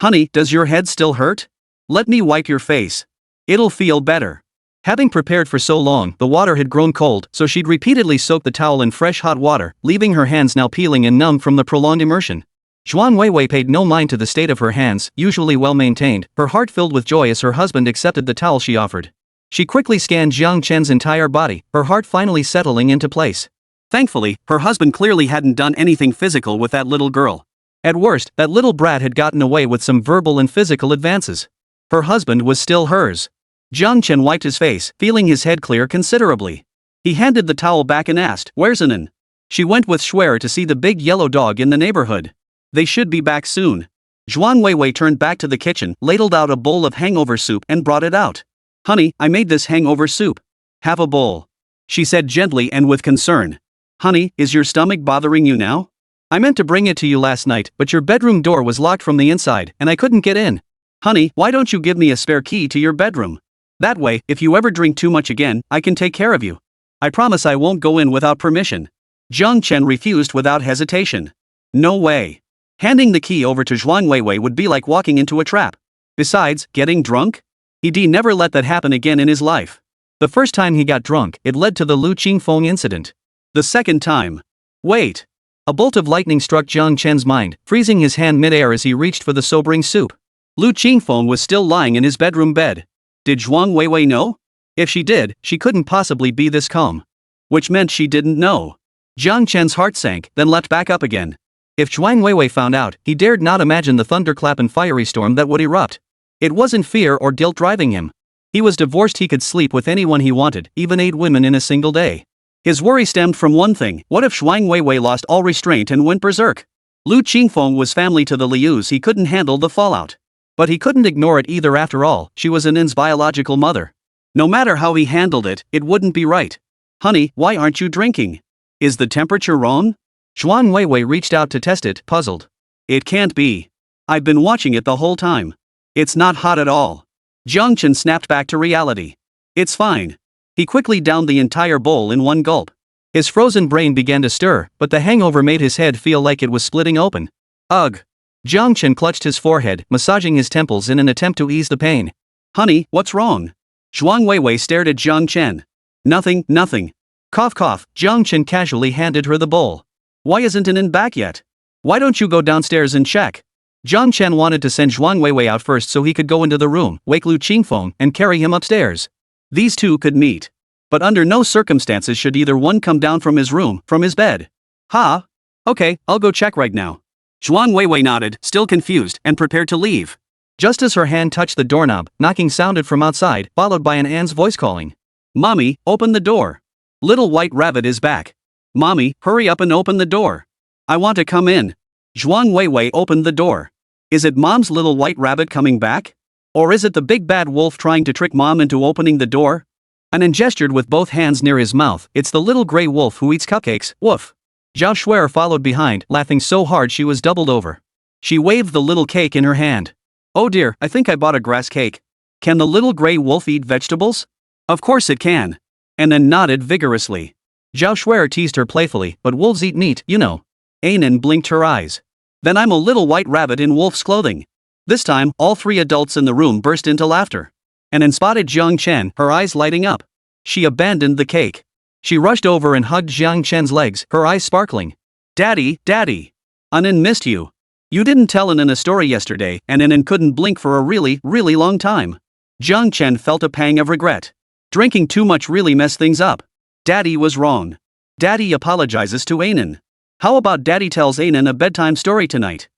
Honey, does your head still hurt? Let me wipe your face. It'll feel better. Having prepared for so long, the water had grown cold, so she'd repeatedly soaked the towel in fresh hot water, leaving her hands now peeling and numb from the prolonged immersion. Zhuang Weiwei paid no mind to the state of her hands, usually well maintained, her heart filled with joy as her husband accepted the towel she offered. She quickly scanned Jiang Chen's entire body, her heart finally settling into place. Thankfully, her husband clearly hadn't done anything physical with that little girl. At worst, that little brat had gotten away with some verbal and physical advances. Her husband was still hers. Jiang Chen wiped his face, feeling his head clear considerably. He handed the towel back and asked, "Where's Anan?" She went with Schwer to see the big yellow dog in the neighborhood. They should be back soon. Zhuang Weiwei turned back to the kitchen, ladled out a bowl of hangover soup and brought it out. Honey, I made this hangover soup. Have a bowl. She said gently and with concern. Honey, is your stomach bothering you now? I meant to bring it to you last night, but your bedroom door was locked from the inside, and I couldn't get in. Honey, why don't you give me a spare key to your bedroom? That way, if you ever drink too much again, I can take care of you. I promise I won't go in without permission. Jiang Chen refused without hesitation. No way. Handing the key over to Zhuang Weiwei would be like walking into a trap. Besides, getting drunk? He'd never let that happen again in his life. The first time he got drunk, it led to the Lu Qingfeng incident. The second time. Wait. A bolt of lightning struck Jiang Chen's mind, freezing his hand mid-air as he reached for the sobering soup. Lu Qingfeng was still lying in his bedroom bed. Did Zhuang Weiwei know? If she did, she couldn't possibly be this calm. Which meant she didn't know. Jiang Chen's heart sank, then leapt back up again. If Zhuang Weiwei found out, he dared not imagine the thunderclap and fiery storm that would erupt. It wasn't fear or guilt driving him. He was divorced, he could sleep with anyone he wanted, even 8 women in a single day. His worry stemmed from one thing: what if Zhuang Weiwei lost all restraint and went berserk? Lu Qingfeng was family to the Lius, he couldn't handle the fallout. But he couldn't ignore it either, after all, she was Anin's biological mother. No matter how he handled it, it wouldn't be right. Honey, why aren't you drinking? Is the temperature wrong? Zhuang Weiwei reached out to test it, puzzled. It can't be. I've been watching it the whole time. It's not hot at all. Jiang Chen snapped back to reality. It's fine. He quickly downed the entire bowl in one gulp. His frozen brain began to stir, but the hangover made his head feel like it was splitting open. Ugh. Jiang Chen clutched his forehead, massaging his temples in an attempt to ease the pain. Honey, what's wrong? Zhuang Weiwei stared at Jiang Chen. Nothing, nothing. Cough cough, Jiang Chen casually handed her the bowl. Why isn't Anin back yet? Why don't you go downstairs and check? Jiang Chen wanted to send Zhuang Weiwei out first so he could go into the room, wake Lu Qingfeng, and carry him upstairs. These two could meet. But under no circumstances should either one come down from his room, from his bed. Ha? Okay, I'll go check right now. Zhuang Weiwei nodded, still confused, and prepared to leave. Just as her hand touched the doorknob, knocking sounded from outside, followed by an Anne's voice calling. Mommy, open the door. Little White Rabbit is back. Mommy, hurry up and open the door. I want to come in. Zhuang Weiwei opened the door. Is it Mom's Little White Rabbit coming back? Or is it the big bad wolf trying to trick Mom into opening the door? Anne gestured with both hands near his mouth. It's the little gray wolf who eats cupcakes, woof. Zhao Shuer followed behind, laughing so hard she was doubled over. She waved the little cake in her hand. Oh dear, I think I bought a grass cake. Can the little gray wolf eat vegetables? Of course it can. And then nodded vigorously. Zhao Shuer teased her playfully, but wolves eat meat, you know. Anan blinked her eyes. Then I'm a little white rabbit in wolf's clothing. This time, all three adults in the room burst into laughter. Anan spotted Jiang Chen, her eyes lighting up. She abandoned the cake. She rushed over and hugged Jiang Chen's legs, her eyes sparkling. Daddy, Daddy. Anan missed you. You didn't tell Anan a story yesterday, and Anan couldn't blink for a really, really long time. Jiang Chen felt a pang of regret. Drinking too much really messed things up. Daddy was wrong. Daddy apologizes to Anan. How about Daddy tells Anan a bedtime story tonight?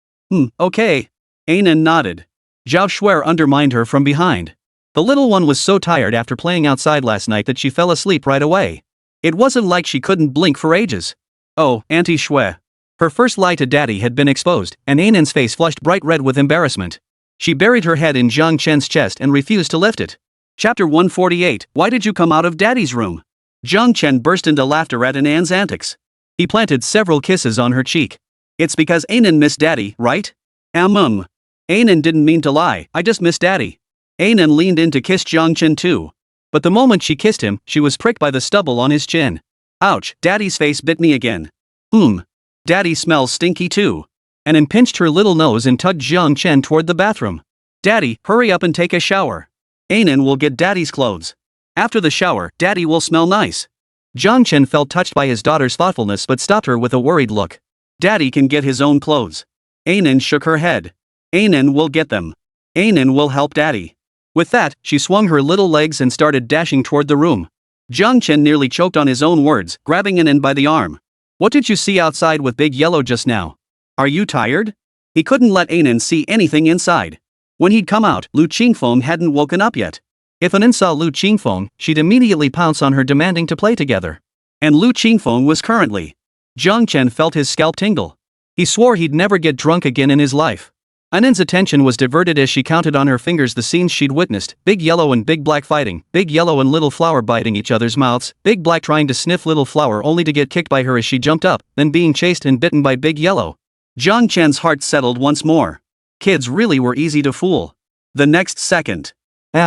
Okay. Anan nodded. Zhao Shuer undermined her from behind. The little one was so tired after playing outside last night that she fell asleep right away. It wasn't like she couldn't blink for ages. Oh, Auntie Shuer. Her first lie to Daddy had been exposed, and Anan's face flushed bright red with embarrassment. She buried her head in Jiang Chen's chest and refused to lift it. Chapter 148, Why did you come out of Daddy's room? Jiang Chen burst into laughter at Anan's antics. He planted several kisses on her cheek. It's because Anan missed Daddy, right? Anan didn't mean to lie, I just missed Daddy. Anan leaned in to kiss Jiang Chen too. But the moment she kissed him, she was pricked by the stubble on his chin. Ouch, Daddy's face bit me again. Daddy smells stinky too. Anan pinched her little nose and tugged Jiang Chen toward the bathroom. Daddy, hurry up and take a shower. Anan will get Daddy's clothes. After the shower, Daddy will smell nice. Jiang Chen felt touched by his daughter's thoughtfulness but stopped her with a worried look. Daddy can get his own clothes. Anan shook her head. Anan will get them. Anan will help Daddy. With that, she swung her little legs and started dashing toward the room. Jiang Chen nearly choked on his own words, grabbing Anan by the arm. What did you see outside with Big Yellow just now? Are you tired? He couldn't let Anan see anything inside. When he'd come out, Lu Qingfeng hadn't woken up yet. If Anan saw Lu Qingfeng, she'd immediately pounce on her demanding to play together. And Lu Qingfeng was currently. Jiang Chen felt his scalp tingle. He swore he'd never get drunk again in his life. Anan's attention was diverted as she counted on her fingers the scenes she'd witnessed, Big Yellow and Big Black fighting, Big Yellow and Little Flower biting each other's mouths, Big Black trying to sniff Little Flower only to get kicked by her as she jumped up, then being chased and bitten by Big Yellow. Jiang Chen's heart settled once more. Kids really were easy to fool. The next second. The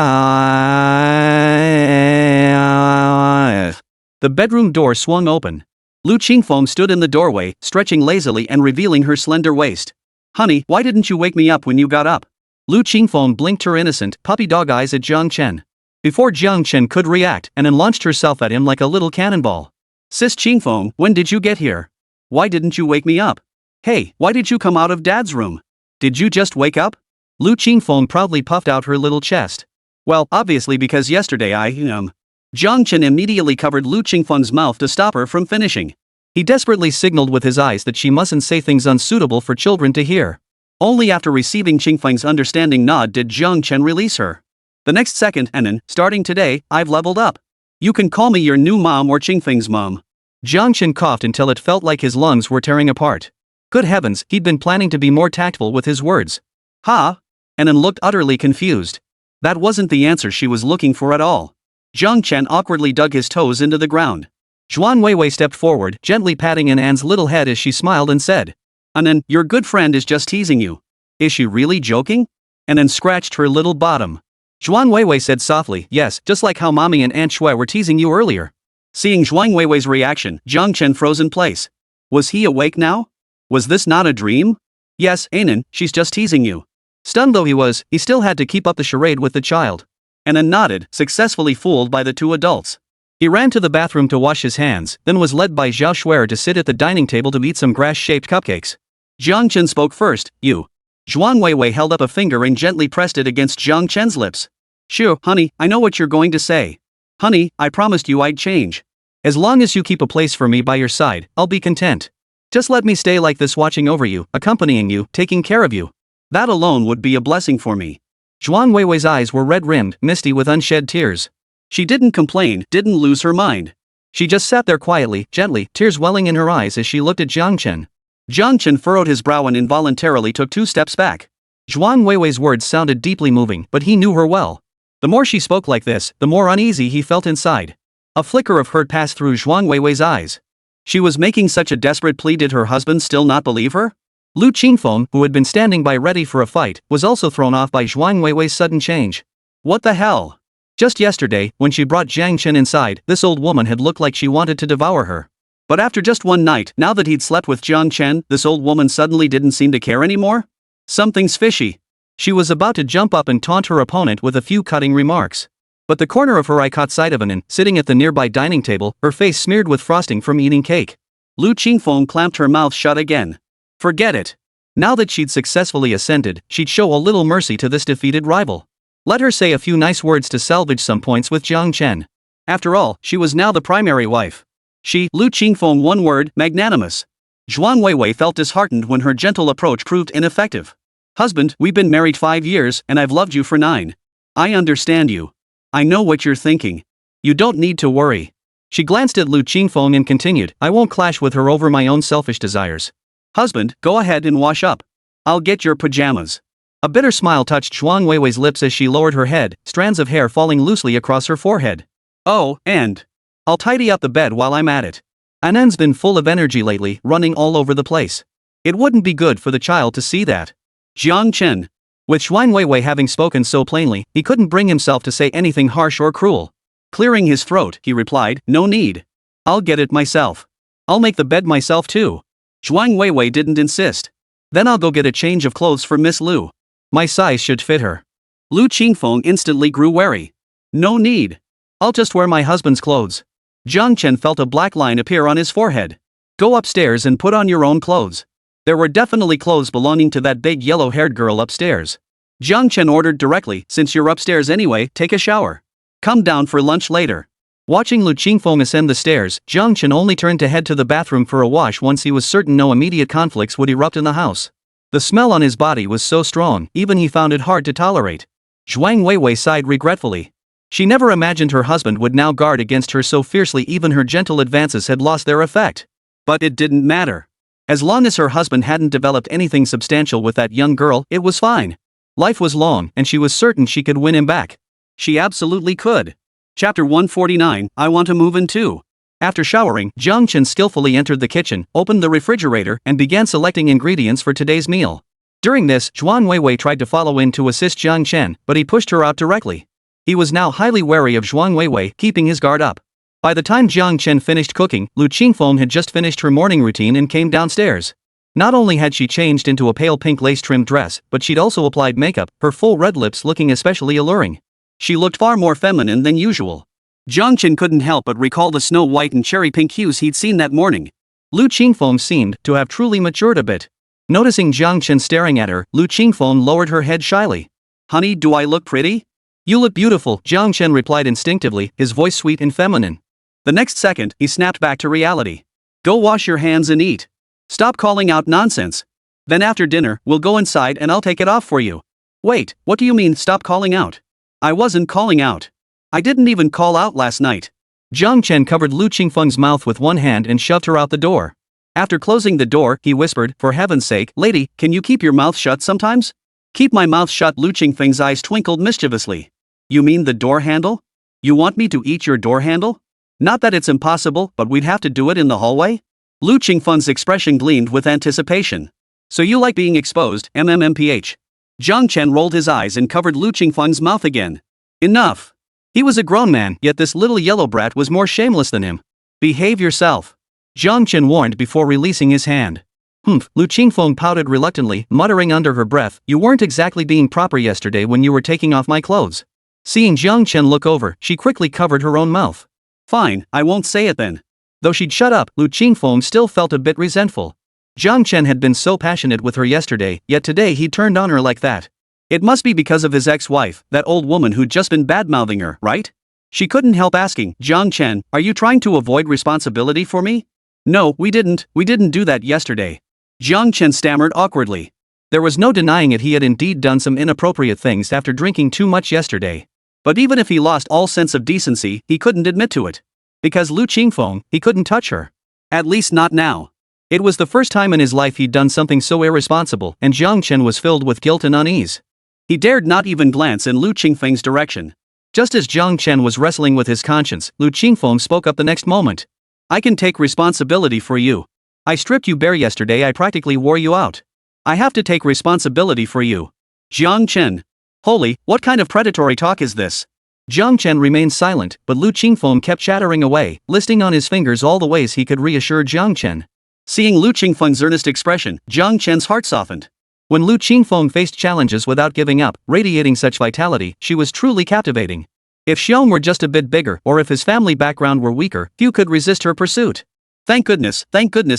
bedroom door swung open. Lu Qingfeng stood in the doorway, stretching lazily and revealing her slender waist. Honey, why didn't you wake me up when you got up? Lu Qingfeng blinked her innocent, puppy dog eyes at Jiang Chen. Before Jiang Chen could react, Anan launched herself at him like a little cannonball. Sis Qingfeng, when did you get here? Why didn't you wake me up? Hey, why did you come out of Dad's room? Did you just wake up? Lu Qingfeng proudly puffed out her little chest. Well, obviously because yesterday Jiang Chen immediately covered Lu Qingfeng's mouth to stop her from finishing. He desperately signaled with his eyes that she mustn't say things unsuitable for children to hear. Only after receiving Qingfeng's understanding nod did Jiang Chen release her. The next second, Anan, starting today, I've leveled up. You can call me your new mom or Qingfeng's mom. Jiang Chen coughed until it felt like his lungs were tearing apart. Good heavens, he'd been planning to be more tactful with his words. Ha? Anan looked utterly confused. That wasn't the answer she was looking for at all. Jiang Chen awkwardly dug his toes into the ground. Zhuan Weiwei stepped forward, gently patting Anan's little head as she smiled and said, Anan, your good friend is just teasing you. Is she really joking? Anan scratched her little bottom. Zhuan Weiwei said softly, yes, just like how Mommy and Aunt Shui were teasing you earlier. Seeing Zhuan Weiwei's reaction, Jiang Chen froze in place. Was he awake now? Was this not a dream? Yes, Anan, she's just teasing you. Stunned though he was, he still had to keep up the charade with the child. Anan nodded, successfully fooled by the two adults. He ran to the bathroom to wash his hands, then was led by Zhao Shuer to sit at the dining table to eat some grass-shaped cupcakes. Jiang Chen spoke first, you. Zhuan Weiwei held up a finger and gently pressed it against Jiang Chen's lips. Shoo, honey, I know what you're going to say. Honey, I promised you I'd change. As long as you keep a place for me by your side, I'll be content. Just let me stay like this watching over you, accompanying you, taking care of you. That alone would be a blessing for me. Zhuan Weiwei's eyes were red-rimmed, misty with unshed tears. She didn't complain, didn't lose her mind. She just sat there quietly, gently, tears welling in her eyes as she looked at Jiang Chen. Jiang Chen furrowed his brow and involuntarily took 2 steps back. Zhuan Weiwei's words sounded deeply moving, but he knew her well. The more she spoke like this, the more uneasy he felt inside. A flicker of hurt passed through Zhuan Weiwei's eyes. She was making such a desperate plea. Did her husband still not believe her? Lu Qingfeng, who had been standing by ready for a fight, was also thrown off by Zhuang Weiwei's sudden change. What the hell? Just yesterday, when she brought Jiang Chen inside, this old woman had looked like she wanted to devour her. But after just one night, now that he'd slept with Jiang Chen, this old woman suddenly didn't seem to care anymore? Something's fishy. She was about to jump up and taunt her opponent with a few cutting remarks. But the corner of her eye caught sight of Anan, sitting at the nearby dining table, her face smeared with frosting from eating cake. Lu Qingfeng clamped her mouth shut again. Forget it. Now that she'd successfully ascended, she'd show a little mercy to this defeated rival. Let her say a few nice words to salvage some points with Jiang Chen. After all, she was now the primary wife. She, Lu Qingfeng, one word, magnanimous. Zhuang Weiwei felt disheartened when her gentle approach proved ineffective. Husband, we've been married 5 years, and I've loved you for 9. I understand you. I know what you're thinking. You don't need to worry. She glanced at Lu Qingfeng and continued, I won't clash with her over my own selfish desires. Husband, go ahead and wash up. I'll get your pajamas. A bitter smile touched Zhuang Weiwei's lips as she lowered her head, strands of hair falling loosely across her forehead. Oh, and I'll tidy up the bed while I'm at it. Anan's been full of energy lately, running all over the place. It wouldn't be good for the child to see that. Jiang Chen. With Zhuang Weiwei having spoken so plainly, he couldn't bring himself to say anything harsh or cruel. Clearing his throat, he replied, no need. I'll get it myself. I'll make the bed myself too. Zhuang Weiwei didn't insist. Then I'll go get a change of clothes for Miss Lu. My size should fit her. Lu Qingfeng instantly grew wary. No need. I'll just wear my husband's clothes. Jiang Chen felt a black line appear on his forehead. Go upstairs and put on your own clothes. There were definitely clothes belonging to that big yellow-haired girl upstairs. Jiang Chen ordered directly, since you're upstairs anyway, take a shower. Come down for lunch later. Watching Lu Qingfeng ascend the stairs, Jiang Chen only turned to head to the bathroom for a wash once he was certain no immediate conflicts would erupt in the house. The smell on his body was so strong, even he found it hard to tolerate. Zhuang Weiwei sighed regretfully. She never imagined her husband would now guard against her so fiercely. Even her gentle advances had lost their effect. But it didn't matter. As long as her husband hadn't developed anything substantial with that young girl, it was fine. Life was long, and she was certain she could win him back. She absolutely could. Chapter 149, I want to move in too. After showering, Jiang Chen skillfully entered the kitchen, opened the refrigerator, and began selecting ingredients for today's meal. During this, Zhuang Weiwei tried to follow in to assist Jiang Chen, but he pushed her out directly. He was now highly wary of Zhuang Weiwei, keeping his guard up. By the time Jiang Chen finished cooking, Lu Qingfeng had just finished her morning routine and came downstairs. Not only had she changed into a pale pink lace-trimmed dress, but she'd also applied makeup, her full red lips looking especially alluring. She looked far more feminine than usual. Jiang Chen couldn't help but recall the snow white and cherry pink hues he'd seen that morning. Lu Qingfeng seemed to have truly matured a bit. Noticing Jiang Chen staring at her, Lu Qingfeng lowered her head shyly. Honey, do I look pretty? You look beautiful, Jiang Chen replied instinctively, his voice sweet and feminine. The next second, he snapped back to reality. Go wash your hands and eat. Stop calling out nonsense. Then after dinner, we'll go inside and I'll take it off for you. Wait, what do you mean stop calling out? I wasn't calling out. I didn't even call out last night. Jiang Chen covered Lu Qingfeng's mouth with one hand and shoved her out the door. After closing the door, he whispered, for heaven's sake, lady, can you keep your mouth shut sometimes? Keep my mouth shut. Lu Qingfeng's eyes twinkled mischievously. You mean the door handle? You want me to eat your door handle? Not that it's impossible, but we'd have to do it in the hallway? Lu Qingfeng's expression gleamed with anticipation. So you like being exposed, MMMPH. Jiang Chen rolled his eyes and covered Lu Qingfeng's mouth again. Enough. He was a grown man, yet this little yellow brat was more shameless than him. Behave yourself. Jiang Chen warned before releasing his hand. Lu Qingfeng pouted reluctantly, muttering under her breath, you weren't exactly being proper yesterday when you were taking off my clothes. Seeing Jiang Chen look over, she quickly covered her own mouth. Fine, I won't say it then. Though she'd shut up, Lu Qingfeng still felt a bit resentful. Jiang Chen had been so passionate with her yesterday, yet today he turned on her like that. It must be because of his ex-wife, that old woman who'd just been bad-mouthing her, right? She couldn't help asking, Jiang Chen, are you trying to avoid responsibility for me? No, we didn't do that yesterday. Jiang Chen stammered awkwardly. There was no denying it, he had indeed done some inappropriate things after drinking too much yesterday. But even if he lost all sense of decency, he couldn't admit to it. Because Lu Qingfeng, he couldn't touch her. At least not now. It was the first time in his life he'd done something so irresponsible, and Jiang Chen was filled with guilt and unease. He dared not even glance in Lu Qingfeng's direction. Just as Jiang Chen was wrestling with his conscience, Lu Qingfeng spoke up the next moment. I can take responsibility for you. I stripped you bare yesterday, I practically wore you out. I have to take responsibility for you. Jiang Chen. Holy, what kind of predatory talk is this? Jiang Chen remained silent, but Lu Qingfeng kept chattering away, listing on his fingers all the ways he could reassure Jiang Chen. Seeing Lu Qingfeng's earnest expression, Jiang Chen's heart softened. When Lu Qingfeng faced challenges without giving up, radiating such vitality, she was truly captivating. If Xiong were just a bit bigger, or if his family background were weaker, few could resist her pursuit. Thank goodness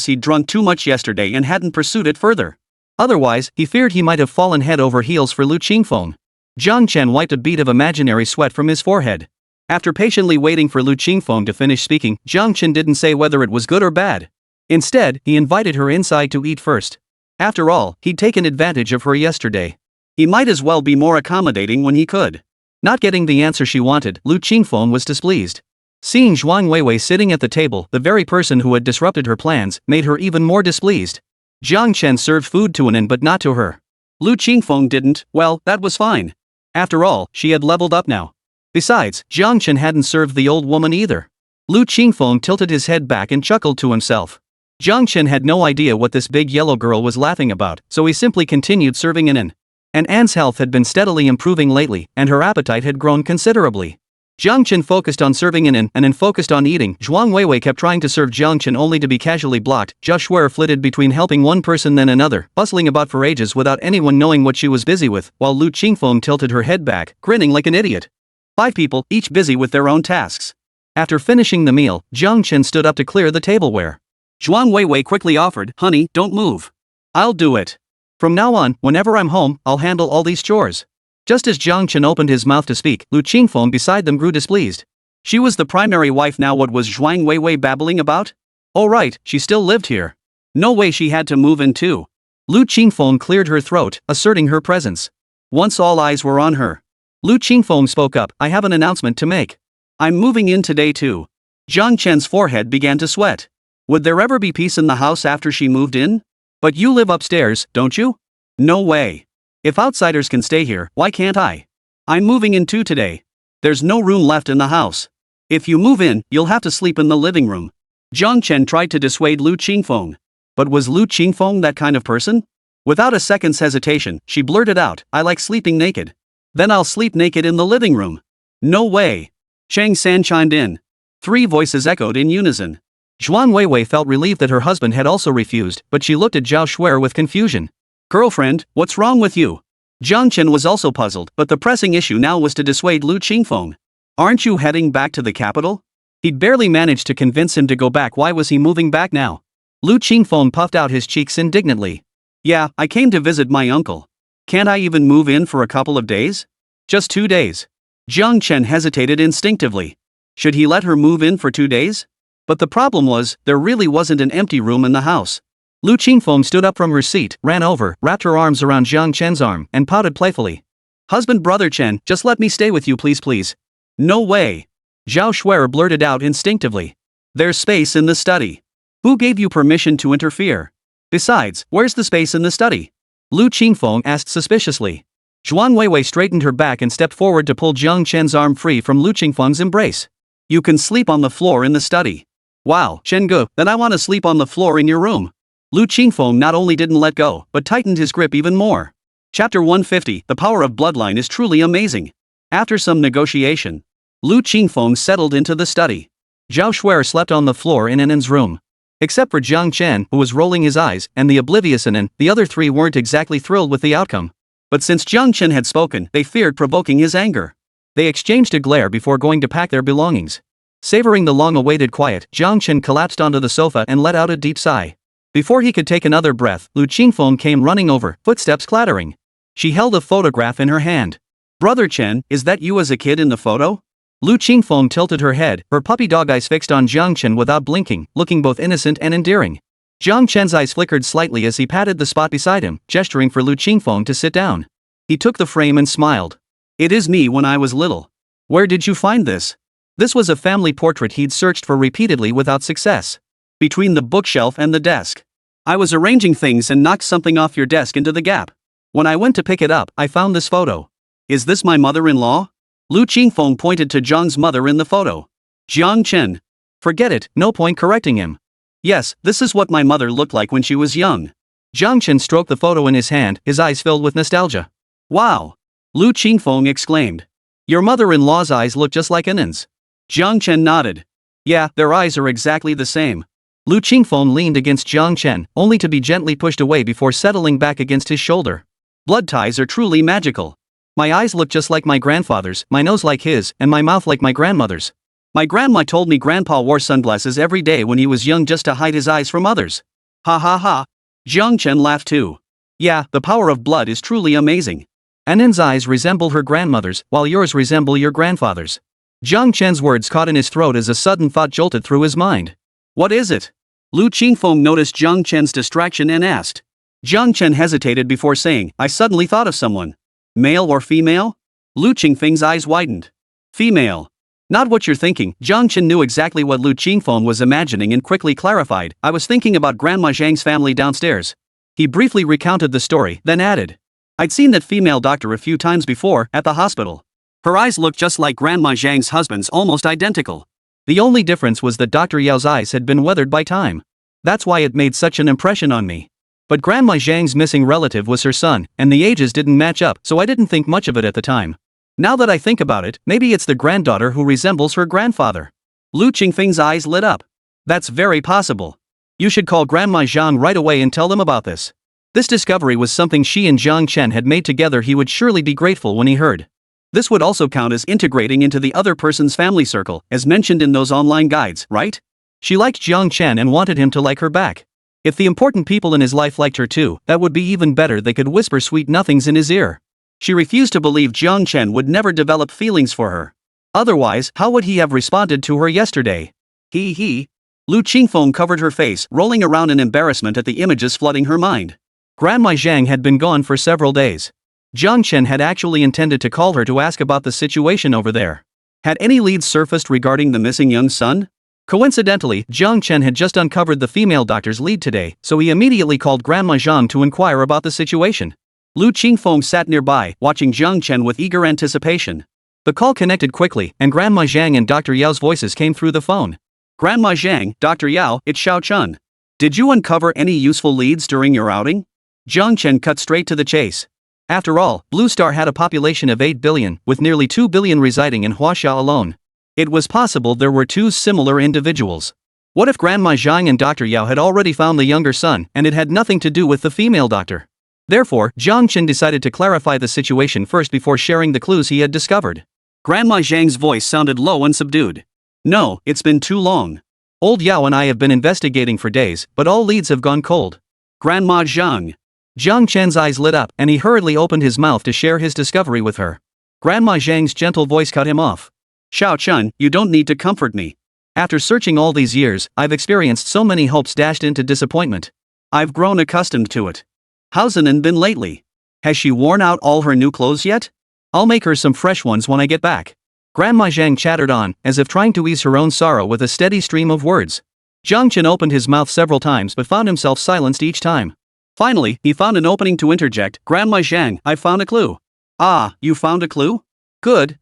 he'd drunk too much yesterday and hadn't pursued it further. Otherwise, he feared he might have fallen head over heels for Lu Qingfeng. Jiang Chen wiped a bead of imaginary sweat from his forehead. After patiently waiting for Lu Qingfeng to finish speaking, Jiang Chen didn't say whether it was good or bad. Instead, he invited her inside to eat first. After all, he'd taken advantage of her yesterday. He might as well be more accommodating when he could. Not getting the answer she wanted, Lu Qingfeng was displeased. Seeing Zhuang Weiwei sitting at the table, the very person who had disrupted her plans, made her even more displeased. Jiang Chen served food to Anan but not to her. Lu Qingfeng didn't, well, that was fine. After all, she had leveled up now. Besides, Jiang Chen hadn't served the old woman either. Lu Qingfeng tilted his head back and chuckled to himself. Jiang Chen had no idea what this big yellow girl was laughing about, so he simply continued serving Anan. And Anne's health had been steadily improving lately, and her appetite had grown considerably. Jiang Chen focused on serving Anan focused on eating. Zhuang Weiwei kept trying to serve Jiang Chen only to be casually blocked. Zhao Shuer flitted between helping one person then another, bustling about for ages without anyone knowing what she was busy with, while Lu Qingfeng tilted her head back, grinning like an idiot. 5 people, each busy with their own tasks. After finishing the meal, Jiang Chen stood up to clear the tableware. Zhuang Weiwei quickly offered, "Honey, don't move. I'll do it. From now on, whenever I'm home, I'll handle all these chores." Just as Jiang Chen opened his mouth to speak, Lu Qingfeng beside them grew displeased. She was the primary wife now. What was Zhuang Weiwei babbling about? Oh right, she still lived here. No way she had to move in too. Lu Qingfeng cleared her throat, asserting her presence. Once all eyes were on her. Lu Qingfeng spoke up, "I have an announcement to make. I'm moving in today too." Jiang Chen's forehead began to sweat. Would there ever be peace in the house after she moved in? But you live upstairs, don't you? No way. If outsiders can stay here, why can't I? I'm moving in too today. There's no room left in the house. If you move in, you'll have to sleep in the living room. Jiang Chen tried to dissuade Lu Qingfeng. But was Lu Qingfeng that kind of person? Without a second's hesitation, she blurted out, "I like sleeping naked." "Then I'll sleep naked in the living room." "No way." Chang San chimed in. 3 voices echoed in unison. Zhuang Weiwei felt relieved that her husband had also refused, but she looked at Zhao Shuer with confusion. "Girlfriend, what's wrong with you?" Jiang Chen was also puzzled, but the pressing issue now was to dissuade Lu Qingfeng. "Aren't you heading back to the capital?" He'd barely managed to convince him to go back. Why was he moving back now? Lu Qingfeng puffed out his cheeks indignantly. "Yeah, I came to visit my uncle. Can't I even move in for a couple of days? Just 2 days." Jiang Chen hesitated instinctively. Should he let her move in for 2 days? But the problem was, there really wasn't an empty room in the house. Lu Qingfeng stood up from her seat, ran over, wrapped her arms around Jiang Chen's arm, and pouted playfully. "Husband, brother Chen, just let me stay with you please. "No way." Zhao Shuer blurted out instinctively. "There's space in the study. Who gave you permission to interfere? Besides, where's the space in the study?" Lu Qingfeng asked suspiciously. Zhuang Weiwei straightened her back and stepped forward to pull Jiang Chen's arm free from Lu Qingfeng's embrace. "You can sleep on the floor in the study." "Wow, Chen Ge, then I want to sleep on the floor in your room." Lu Qingfeng not only didn't let go, but tightened his grip even more. Chapter 150, The power of bloodline is truly amazing. After some negotiation, Lu Qingfeng settled into the study. Zhao Shuer slept on the floor in Anan's room. Except for Jiang Chen, who was rolling his eyes, and the oblivious Anan, the other 3 weren't exactly thrilled with the outcome. But since Jiang Chen had spoken, they feared provoking his anger. They exchanged a glare before going to pack their belongings. Savoring the long-awaited quiet, Jiang Chen collapsed onto the sofa and let out a deep sigh. Before he could take another breath, Lu Qingfeng came running over, footsteps clattering. She held a photograph in her hand. "Brother Chen, is that you as a kid in the photo?" Lu Qingfeng tilted her head, her puppy dog eyes fixed on Jiang Chen without blinking, looking both innocent and endearing. Jiang Chen's eyes flickered slightly as he patted the spot beside him, gesturing for Lu Qingfeng to sit down. He took the frame and smiled. "It is me when I was little. Where did you find this?" This was a family portrait he'd searched for repeatedly without success. "Between the bookshelf and the desk. I was arranging things and knocked something off your desk into the gap. When I went to pick it up, I found this photo." "Is this my mother-in-law?" Lu Qingfeng pointed to Zhang's mother in the photo. "Jiang Chen." Forget it, no point correcting him. Yes, this is what my mother looked like when she was young. Jiang Chen stroked the photo in his hand, his eyes filled with nostalgia. Wow! Lu Qingfeng exclaimed. Your mother-in-law's eyes look just like Annen's. Jiang Chen nodded. Yeah, their eyes are exactly the same. Lu Qingfeng leaned against Jiang Chen, only to be gently pushed away before settling back against his shoulder. Blood ties are truly magical. My eyes look just like my grandfather's, my nose like his, and my mouth like my grandmother's. My grandma told me grandpa wore sunglasses every day when he was young just to hide his eyes from others. Ha ha ha. Jiang Chen laughed too. Yeah, the power of blood is truly amazing. Annen's eyes resemble her grandmother's, while yours resemble your grandfather's. Jiang Chen's words caught in his throat as a sudden thought jolted through his mind. What is it? Lu Qingfeng noticed Jiang Chen's distraction and asked. Jiang Chen hesitated before saying, I suddenly thought of someone. Male or female? Lu Qingfeng's eyes widened. Female. Not what you're thinking. Jiang Chen knew exactly what Lu Qingfeng was imagining and quickly clarified, I was thinking about Grandma Zhang's family downstairs. He briefly recounted the story, then added. I'd seen that female doctor a few times before, at the hospital. Her eyes looked just like Grandma Zhang's husband's, almost identical. The only difference was that Dr. Yao's eyes had been weathered by time. That's why it made such an impression on me. But Grandma Zhang's missing relative was her son, and the ages didn't match up, so I didn't think much of it at the time. Now that I think about it, maybe it's the granddaughter who resembles her grandfather. Lu Qingfeng's eyes lit up. That's very possible. You should call Grandma Zhang right away and tell them about this. This discovery was something she and Jiang Chen had made together. He would surely be grateful when he heard. This would also count as integrating into the other person's family circle, as mentioned in those online guides, right? She liked Jiang Chen and wanted him to like her back. If the important people in his life liked her too, that would be even better. They could whisper sweet nothings in his ear. She refused to believe Jiang Chen would never develop feelings for her. Otherwise, how would he have responded to her yesterday? He. Lu Qingfeng covered her face, rolling around in embarrassment at the images flooding her mind. Grandma Zhang had been gone for several days. Jiang Chen had actually intended to call her to ask about the situation over there. Had any leads surfaced regarding the missing young son? Coincidentally, Jiang Chen had just uncovered the female doctor's lead today, so he immediately called Grandma Zhang to inquire about the situation. Lu Qingfeng sat nearby, watching Jiang Chen with eager anticipation. The call connected quickly, and Grandma Zhang and Dr. Yao's voices came through the phone. Grandma Zhang, Dr. Yao, it's Xiao Chun. Did you uncover any useful leads during your outing? Jiang Chen cut straight to the chase. After all, Blue Star had a population of 8 billion, with nearly 2 billion residing in Huaxia alone. It was possible there were two similar individuals. What if Grandma Zhang and Dr. Yao had already found the younger son, and it had nothing to do with the female doctor? Therefore, Jiang Chen decided to clarify the situation first before sharing the clues he had discovered. Grandma Zhang's voice sounded low and subdued. No, it's been too long. Old Yao and I have been investigating for days, but all leads have gone cold. Grandma Zhang. Jiang Chen's eyes lit up, and he hurriedly opened his mouth to share his discovery with her. Grandma Zhang's gentle voice cut him off. Xiao Chun, you don't need to comfort me. After searching all these years, I've experienced so many hopes dashed into disappointment. I've grown accustomed to it. How's Anan been lately? Has she worn out all her new clothes yet? I'll make her some fresh ones when I get back. Grandma Zhang chattered on, as if trying to ease her own sorrow with a steady stream of words. Jiang Chen opened his mouth several times but found himself silenced each time. Finally, he found an opening to interject. Grandma Zhang, I found a clue. Ah, you found a clue? Good.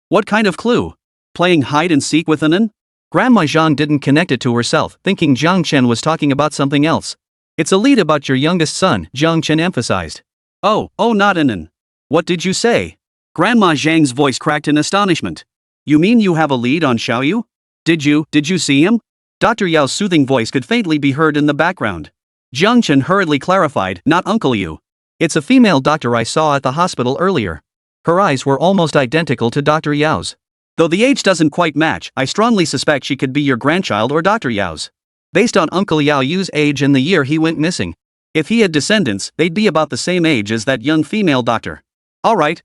What kind of clue? Playing hide and seek with Anan? Grandma Zhang didn't connect it to herself, thinking Jiang Chen was talking about something else. It's a lead about your youngest son, Jiang Chen emphasized. Oh, not Anan. What did you say? Grandma Zhang's voice cracked in astonishment. You mean you have a lead on Xiaoyu? Did you see him? Dr. Yao's soothing voice could faintly be heard in the background. Jiang Chen hurriedly clarified, not Uncle Yu. It's a female doctor I saw at the hospital earlier. Her eyes were almost identical to Dr. Yao's. Though the age doesn't quite match, I strongly suspect she could be your grandchild or Dr. Yao's. Based on Uncle Yao Yu's age and the year he went missing. If he had descendants, they'd be about the same age as that young female doctor. Alright.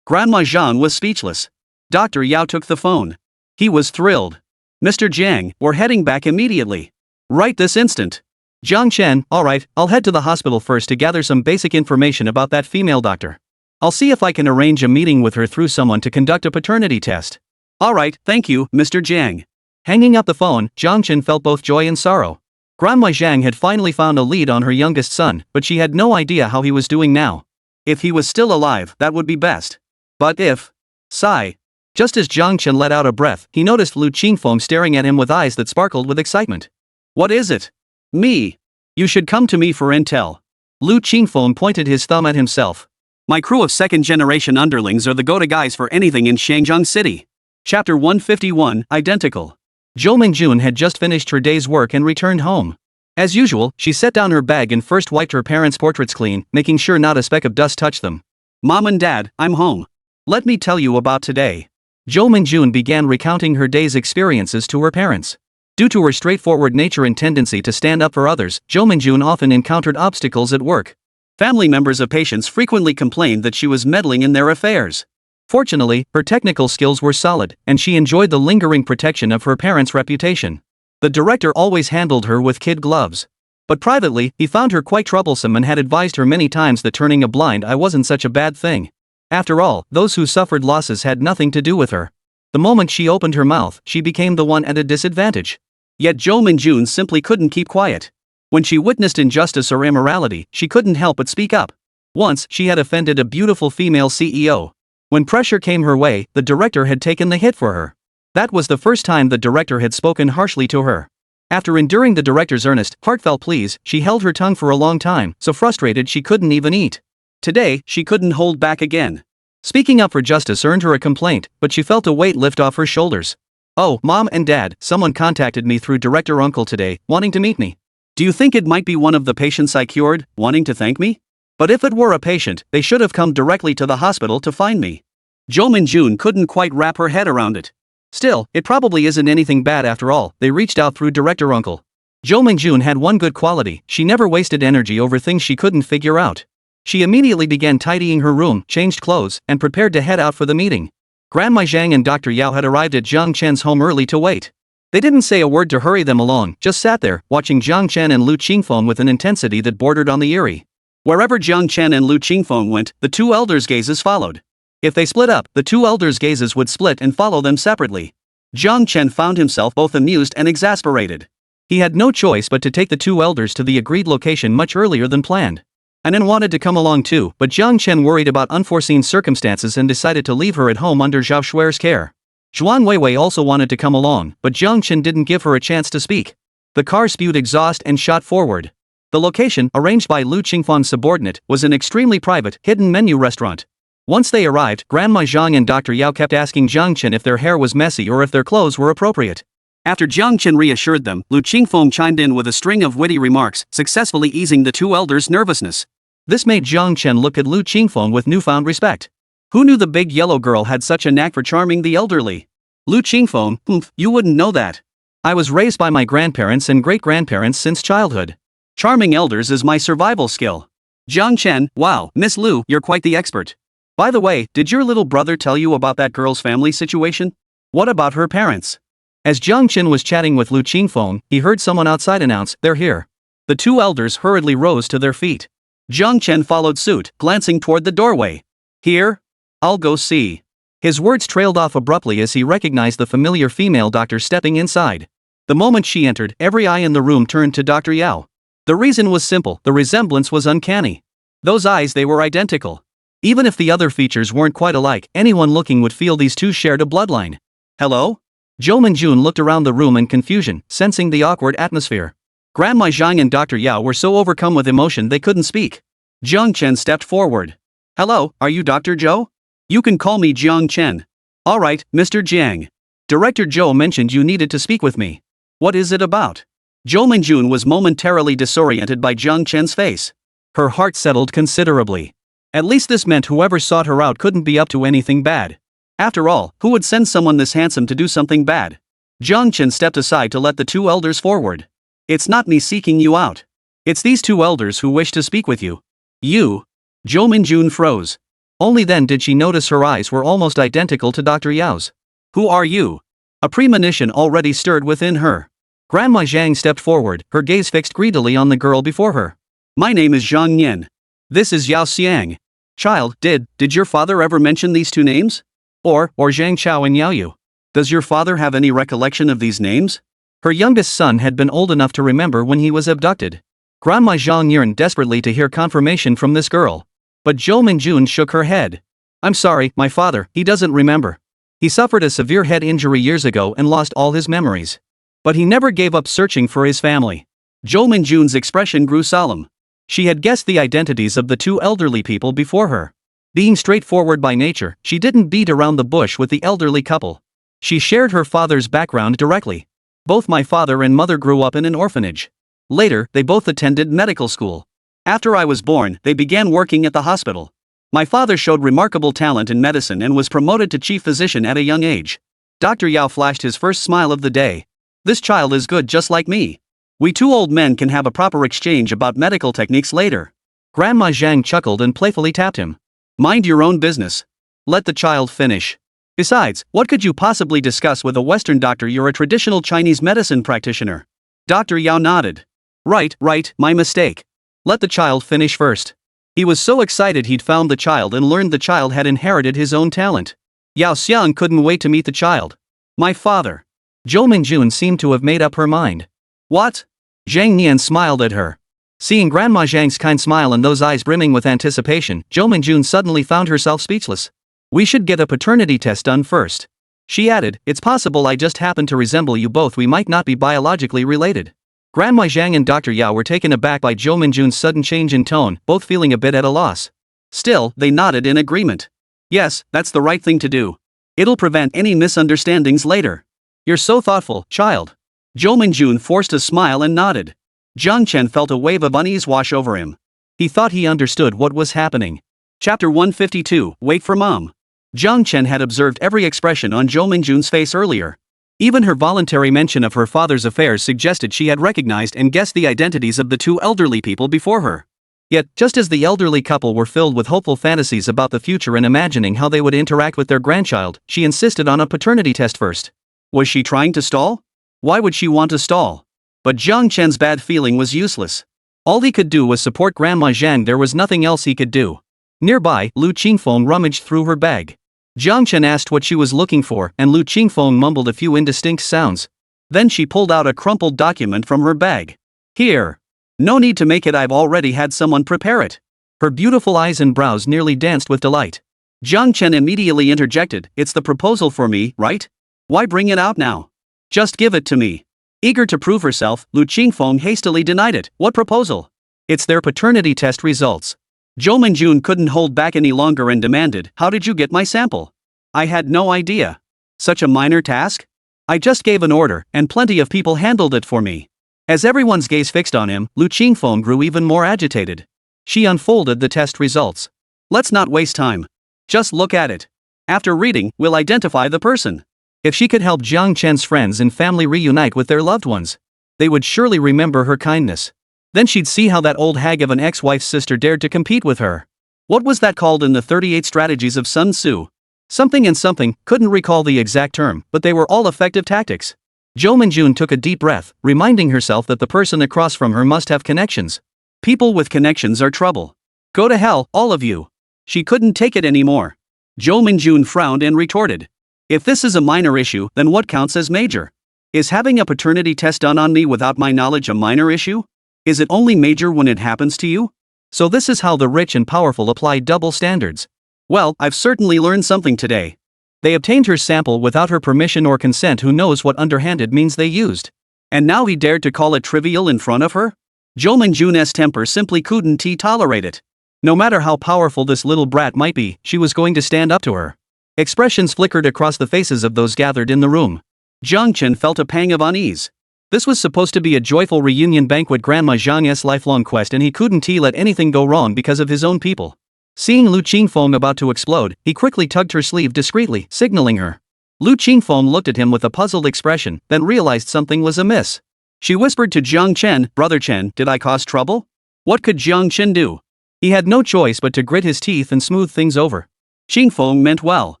Grandma Zhang was speechless. Dr. Yao took the phone. He was thrilled. Mr. Jiang, we're heading back immediately. Right this instant. Jiang Chen, alright, I'll head to the hospital first to gather some basic information about that female doctor. I'll see if I can arrange a meeting with her through someone to conduct a paternity test. Alright, thank you, Mr. Jiang. Hanging up the phone, Jiang Chen felt both joy and sorrow. Grandma Zhang had finally found a lead on her youngest son, but she had no idea how he was doing now. If he was still alive, that would be best. But if... Sigh. Just as Jiang Chen let out a breath, he noticed Lu Qingfeng staring at him with eyes that sparkled with excitement. What is it? Me. You should come to me for intel. Lu Qingfeng pointed his thumb at himself. My crew of second-generation underlings are the go-to guys for anything in Shangjiang City. Chapter 151, Identical. Zhou Mingjun had just finished her day's work and returned home. As usual, she set down her bag and first wiped her parents' portraits clean, making sure not a speck of dust touched them. Mom and Dad, I'm home. Let me tell you about today. Zhou Mingjun began recounting her day's experiences to her parents. Due to her straightforward nature and tendency to stand up for others, Zhou Mingjun often encountered obstacles at work. Family members of patients frequently complained that she was meddling in their affairs. Fortunately, her technical skills were solid, and she enjoyed the lingering protection of her parents' reputation. The director always handled her with kid gloves. But privately, he found her quite troublesome and had advised her many times that turning a blind eye wasn't such a bad thing. After all, those who suffered losses had nothing to do with her. The moment she opened her mouth, she became the one at a disadvantage. Yet Zhou Mingjun simply couldn't keep quiet. When she witnessed injustice or immorality, she couldn't help but speak up. Once, she had offended a beautiful female CEO. When pressure came her way, the director had taken the hit for her. That was the first time the director had spoken harshly to her. After enduring the director's earnest, heartfelt pleas, she held her tongue for a long time, so frustrated she couldn't even eat. Today, she couldn't hold back again. Speaking up for justice earned her a complaint, but she felt a weight lift off her shoulders. Oh, Mom and Dad, someone contacted me through Director Uncle today, wanting to meet me. Do you think it might be one of the patients I cured, wanting to thank me? But if it were a patient, they should have come directly to the hospital to find me. Zhou Mingjun couldn't quite wrap her head around it. Still, it probably isn't anything bad after all. They reached out through Director Uncle. Zhou Mingjun had one good quality: she never wasted energy over things she couldn't figure out. She immediately began tidying her room, changed clothes, and prepared to head out for the meeting. Grandma Zhang and Dr. Yao had arrived at Jiang Chen's home early to wait. They didn't say a word to hurry them along, just sat there, watching Jiang Chen and Lu Qingfeng with an intensity that bordered on the eerie. Wherever Jiang Chen and Lu Qingfeng went, the two elders' gazes followed. If they split up, the two elders' gazes would split and follow them separately. Jiang Chen found himself both amused and exasperated. He had no choice but to take the two elders to the agreed location much earlier than planned. Anan wanted to come along too, but Jiang Chen worried about unforeseen circumstances and decided to leave her at home under Zhao Shuer's care. Zhuan Weiwei also wanted to come along, but Jiang Chen didn't give her a chance to speak. The car spewed exhaust and shot forward. The location, arranged by Lu Qingfeng's subordinate, was an extremely private, hidden menu restaurant. Once they arrived, Grandma Zhang and Dr. Yao kept asking Jiang Chen if their hair was messy or if their clothes were appropriate. After Jiang Chen reassured them, Lu Qingfeng chimed in with a string of witty remarks, successfully easing the two elders' nervousness. This made Jiang Chen look at Lu Qingfeng with newfound respect. Who knew the big yellow girl had such a knack for charming the elderly? Lu Qingfeng, you wouldn't know that. I was raised by my grandparents and great-grandparents since childhood. Charming elders is my survival skill. Jiang Chen, wow, Miss Lu, you're quite the expert. By the way, did your little brother tell you about that girl's family situation? What about her parents? As Jiang Chen was chatting with Lu Qingfeng, he heard someone outside announce, "They're here." The two elders hurriedly rose to their feet. Jiang Chen followed suit, glancing toward the doorway. Here? I'll go see. His words trailed off abruptly as he recognized the familiar female doctor stepping inside. The moment she entered, every eye in the room turned to Dr. Yao. The reason was simple: the resemblance was uncanny. Those eyes, they were identical. Even if the other features weren't quite alike, anyone looking would feel these two shared a bloodline. Hello? Zhou Mingjun looked around the room in confusion, sensing the awkward atmosphere. Grandma Zhang and Dr. Yao were so overcome with emotion they couldn't speak. Jiang Chen stepped forward. Hello, are you Dr. Zhou? You can call me Jiang Chen. Alright, Mr. Jiang. Director Zhou mentioned you needed to speak with me. What is it about? Zhou Mingjun was momentarily disoriented by Jiang Chen's face. Her heart settled considerably. At least this meant whoever sought her out couldn't be up to anything bad. After all, who would send someone this handsome to do something bad? Jiang Chen stepped aside to let the two elders forward. It's not me seeking you out. It's these two elders who wish to speak with you. You? Zhou Mingjun froze. Only then did she notice her eyes were almost identical to Dr. Yao's. Who are you? A premonition already stirred within her. Grandma Zhang stepped forward, her gaze fixed greedily on the girl before her. My name is Zhang Yan. This is Yao Xiang. Child, did your father ever mention these two names? Or Zhang Chao and Yao Yu? Does your father have any recollection of these names? Her youngest son had been old enough to remember when he was abducted. Grandma Zhang yearned desperately to hear confirmation from this girl. But Zhou Mingjun shook her head. I'm sorry, my father, he doesn't remember. He suffered a severe head injury years ago and lost all his memories. But he never gave up searching for his family. Jo Min-jun's expression grew solemn. She had guessed the identities of the two elderly people before her. Being straightforward by nature, she didn't beat around the bush with the elderly couple. She shared her father's background directly. Both my father and mother grew up in an orphanage. Later, they both attended medical school. After I was born, they began working at the hospital. My father showed remarkable talent in medicine and was promoted to chief physician at a young age. Dr. Yao flashed his first smile of the day. This child is good just like me. We two old men can have a proper exchange about medical techniques later. Grandma Zhang chuckled and playfully tapped him. Mind your own business. Let the child finish. Besides, what could you possibly discuss with a Western doctor? You're a traditional Chinese medicine practitioner. Dr. Yao nodded. Right, my mistake. Let the child finish first. He was so excited he'd found the child and learned the child had inherited his own talent. Yao Xiang couldn't wait to meet the child. My father. Jo Min-jun seemed to have made up her mind. What? Zhang Nian smiled at her. Seeing Grandma Zhang's kind smile and those eyes brimming with anticipation, Jo Min-jun suddenly found herself speechless. We should get a paternity test done first. She added, it's possible I just happen to resemble you both. We might not be biologically related. Grandma Zhang and Dr. Yao were taken aback by Jo Min-jun's sudden change in tone, both feeling a bit at a loss. Still, they nodded in agreement. Yes, that's the right thing to do. It'll prevent any misunderstandings later. You're so thoughtful, child. Jo Min-jun forced a smile and nodded. Jiang Chen felt a wave of unease wash over him. He thought he understood what was happening. Chapter 152, Wait for Mom. Jiang Chen had observed every expression on Jo Min-jun's face earlier. Even her voluntary mention of her father's affairs suggested she had recognized and guessed the identities of the two elderly people before her. Yet, just as the elderly couple were filled with hopeful fantasies about the future and imagining how they would interact with their grandchild, she insisted on a paternity test first. Was she trying to stall? Why would she want to stall? But Jiang Chen's bad feeling was useless. All he could do was support Grandma Zhang. There was nothing else he could do. Nearby, Lu Qingfeng rummaged through her bag. Jiang Chen asked what she was looking for, and Lu Qingfeng mumbled a few indistinct sounds. Then she pulled out a crumpled document from her bag. Here. No need to make it, I've already had someone prepare it. Her beautiful eyes and brows nearly danced with delight. Jiang Chen immediately interjected, it's the proposal for me, right? Why bring it out now? Just give it to me. Eager to prove herself, Lu Qingfeng hastily denied it. What proposal? It's their paternity test results. Jo Min-jun couldn't hold back any longer and demanded, how did you get my sample? I had no idea. Such a minor task? I just gave an order, and plenty of people handled it for me. As everyone's gaze fixed on him, Lu Qingfeng grew even more agitated. She unfolded the test results. Let's not waste time. Just look at it. After reading, we'll identify the person. If she could help Jiang Chen's friends and family reunite with their loved ones, they would surely remember her kindness. Then she'd see how that old hag of an ex-wife's sister dared to compete with her. What was that called in the 38 strategies of Sun Tzu? Something and something, couldn't recall the exact term, but they were all effective tactics. Jo Min-jun took a deep breath, reminding herself that the person across from her must have connections. People with connections are trouble. Go to hell, all of you. She couldn't take it anymore. Jo Min-jun frowned and retorted. If this is a minor issue, then what counts as major? Is having a paternity test done on me without my knowledge a minor issue? Is it only major when it happens to you? So this is how the rich and powerful apply double standards. Well, I've certainly learned something today. They obtained her sample without her permission or consent. Who knows what underhanded means they used? And now he dared to call it trivial in front of her? Jo Min-jun's temper simply couldn't tolerate it. No matter how powerful this little brat might be, she was going to stand up to her. Expressions flickered across the faces of those gathered in the room. Jiang Chen felt a pang of unease. This was supposed to be a joyful reunion banquet, Grandma Zhang's lifelong quest, and he couldn't let anything go wrong because of his own people. Seeing Lu Qingfeng about to explode, he quickly tugged her sleeve discreetly, signaling her. Lu Qingfeng looked at him with a puzzled expression, then realized something was amiss. She whispered to Jiang Chen, Brother Chen, did I cause trouble? What could Jiang Chen do? He had no choice but to grit his teeth and smooth things over. Qingfeng meant well.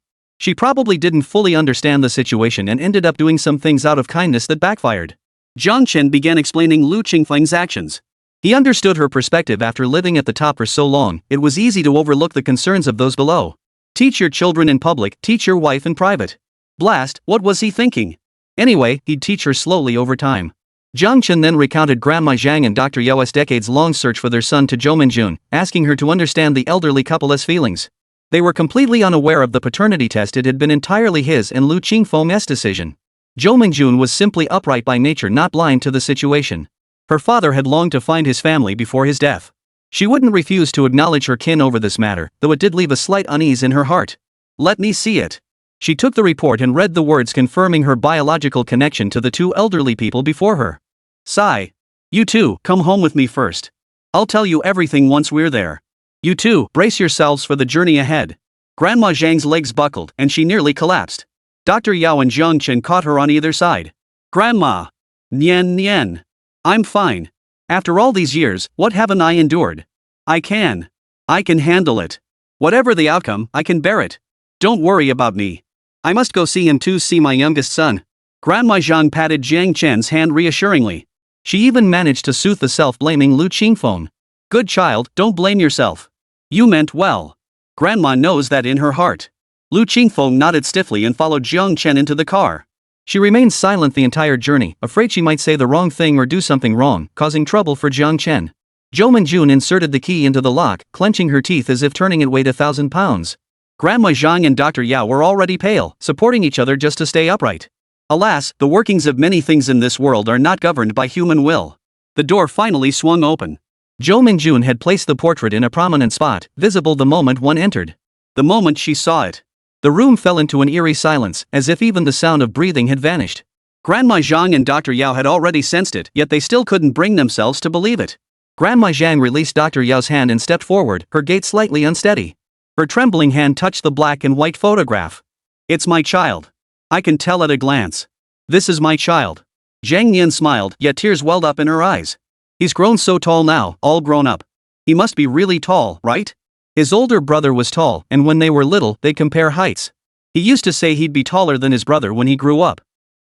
She probably didn't fully understand the situation and ended up doing some things out of kindness that backfired. Jiang Chen began explaining Lu Qingfeng's actions. He understood her perspective. After living at the top for so long, it was easy to overlook the concerns of those below. Teach your children in public, teach your wife in private. Blast, what was he thinking? Anyway, he'd teach her slowly over time. Jiang Chen then recounted Grandma Zhang and Dr. Yao's decades-long search for their son to Jo Min-jun, asking her to understand the elderly couple's feelings. They were completely unaware of the paternity test. It had been entirely his and Lu Qingfeng's decision. Jo Mingjun was simply upright by nature, not blind to the situation. Her father had longed to find his family before his death. She wouldn't refuse to acknowledge her kin over this matter, though it did leave a slight unease in her heart. "Let me see it." She took the report and read the words confirming her biological connection to the two elderly people before her. Sigh. "You two, come home with me first. I'll tell you everything once we're there. You two, brace yourselves for the journey ahead." Grandma Zhang's legs buckled and she nearly collapsed. Dr. Yao and Jiang Chen caught her on either side. "Grandma. Nian. I'm fine. After all these years, what haven't I endured? I can handle it. Whatever the outcome, I can bear it. Don't worry about me. I must go see him to see my youngest son." Grandma Zhang patted Jiang Chen's hand reassuringly. She even managed to soothe the self-blaming Lu Qingfeng. "Good child, don't blame yourself. You meant well. Grandma knows that in her heart." Lu Qingfeng nodded stiffly and followed Jiang Chen into the car. She remained silent the entire journey, afraid she might say the wrong thing or do something wrong, causing trouble for Jiang Chen. Jo Mingjun inserted the key into the lock, clenching her teeth as if turning it weighed 1,000 pounds. Grandma Zhang and Dr. Yao were already pale, supporting each other just to stay upright. Alas, the workings of many things in this world are not governed by human will. The door finally swung open. Jo Mingjun had placed the portrait in a prominent spot, visible the moment one entered. The moment she saw it, the room fell into an eerie silence, as if even the sound of breathing had vanished. Grandma Zhang and Dr. Yao had already sensed it, yet they still couldn't bring themselves to believe it. Grandma Zhang released Dr. Yao's hand and stepped forward, her gait slightly unsteady. Her trembling hand touched the black and white photograph. "It's my child. I can tell at a glance. This is my child." Zhang Nian smiled, yet tears welled up in her eyes. "He's grown so tall now, all grown up. He must be really tall, right? His older brother was tall, and when they were little, they'd compare heights. He used to say he'd be taller than his brother when he grew up.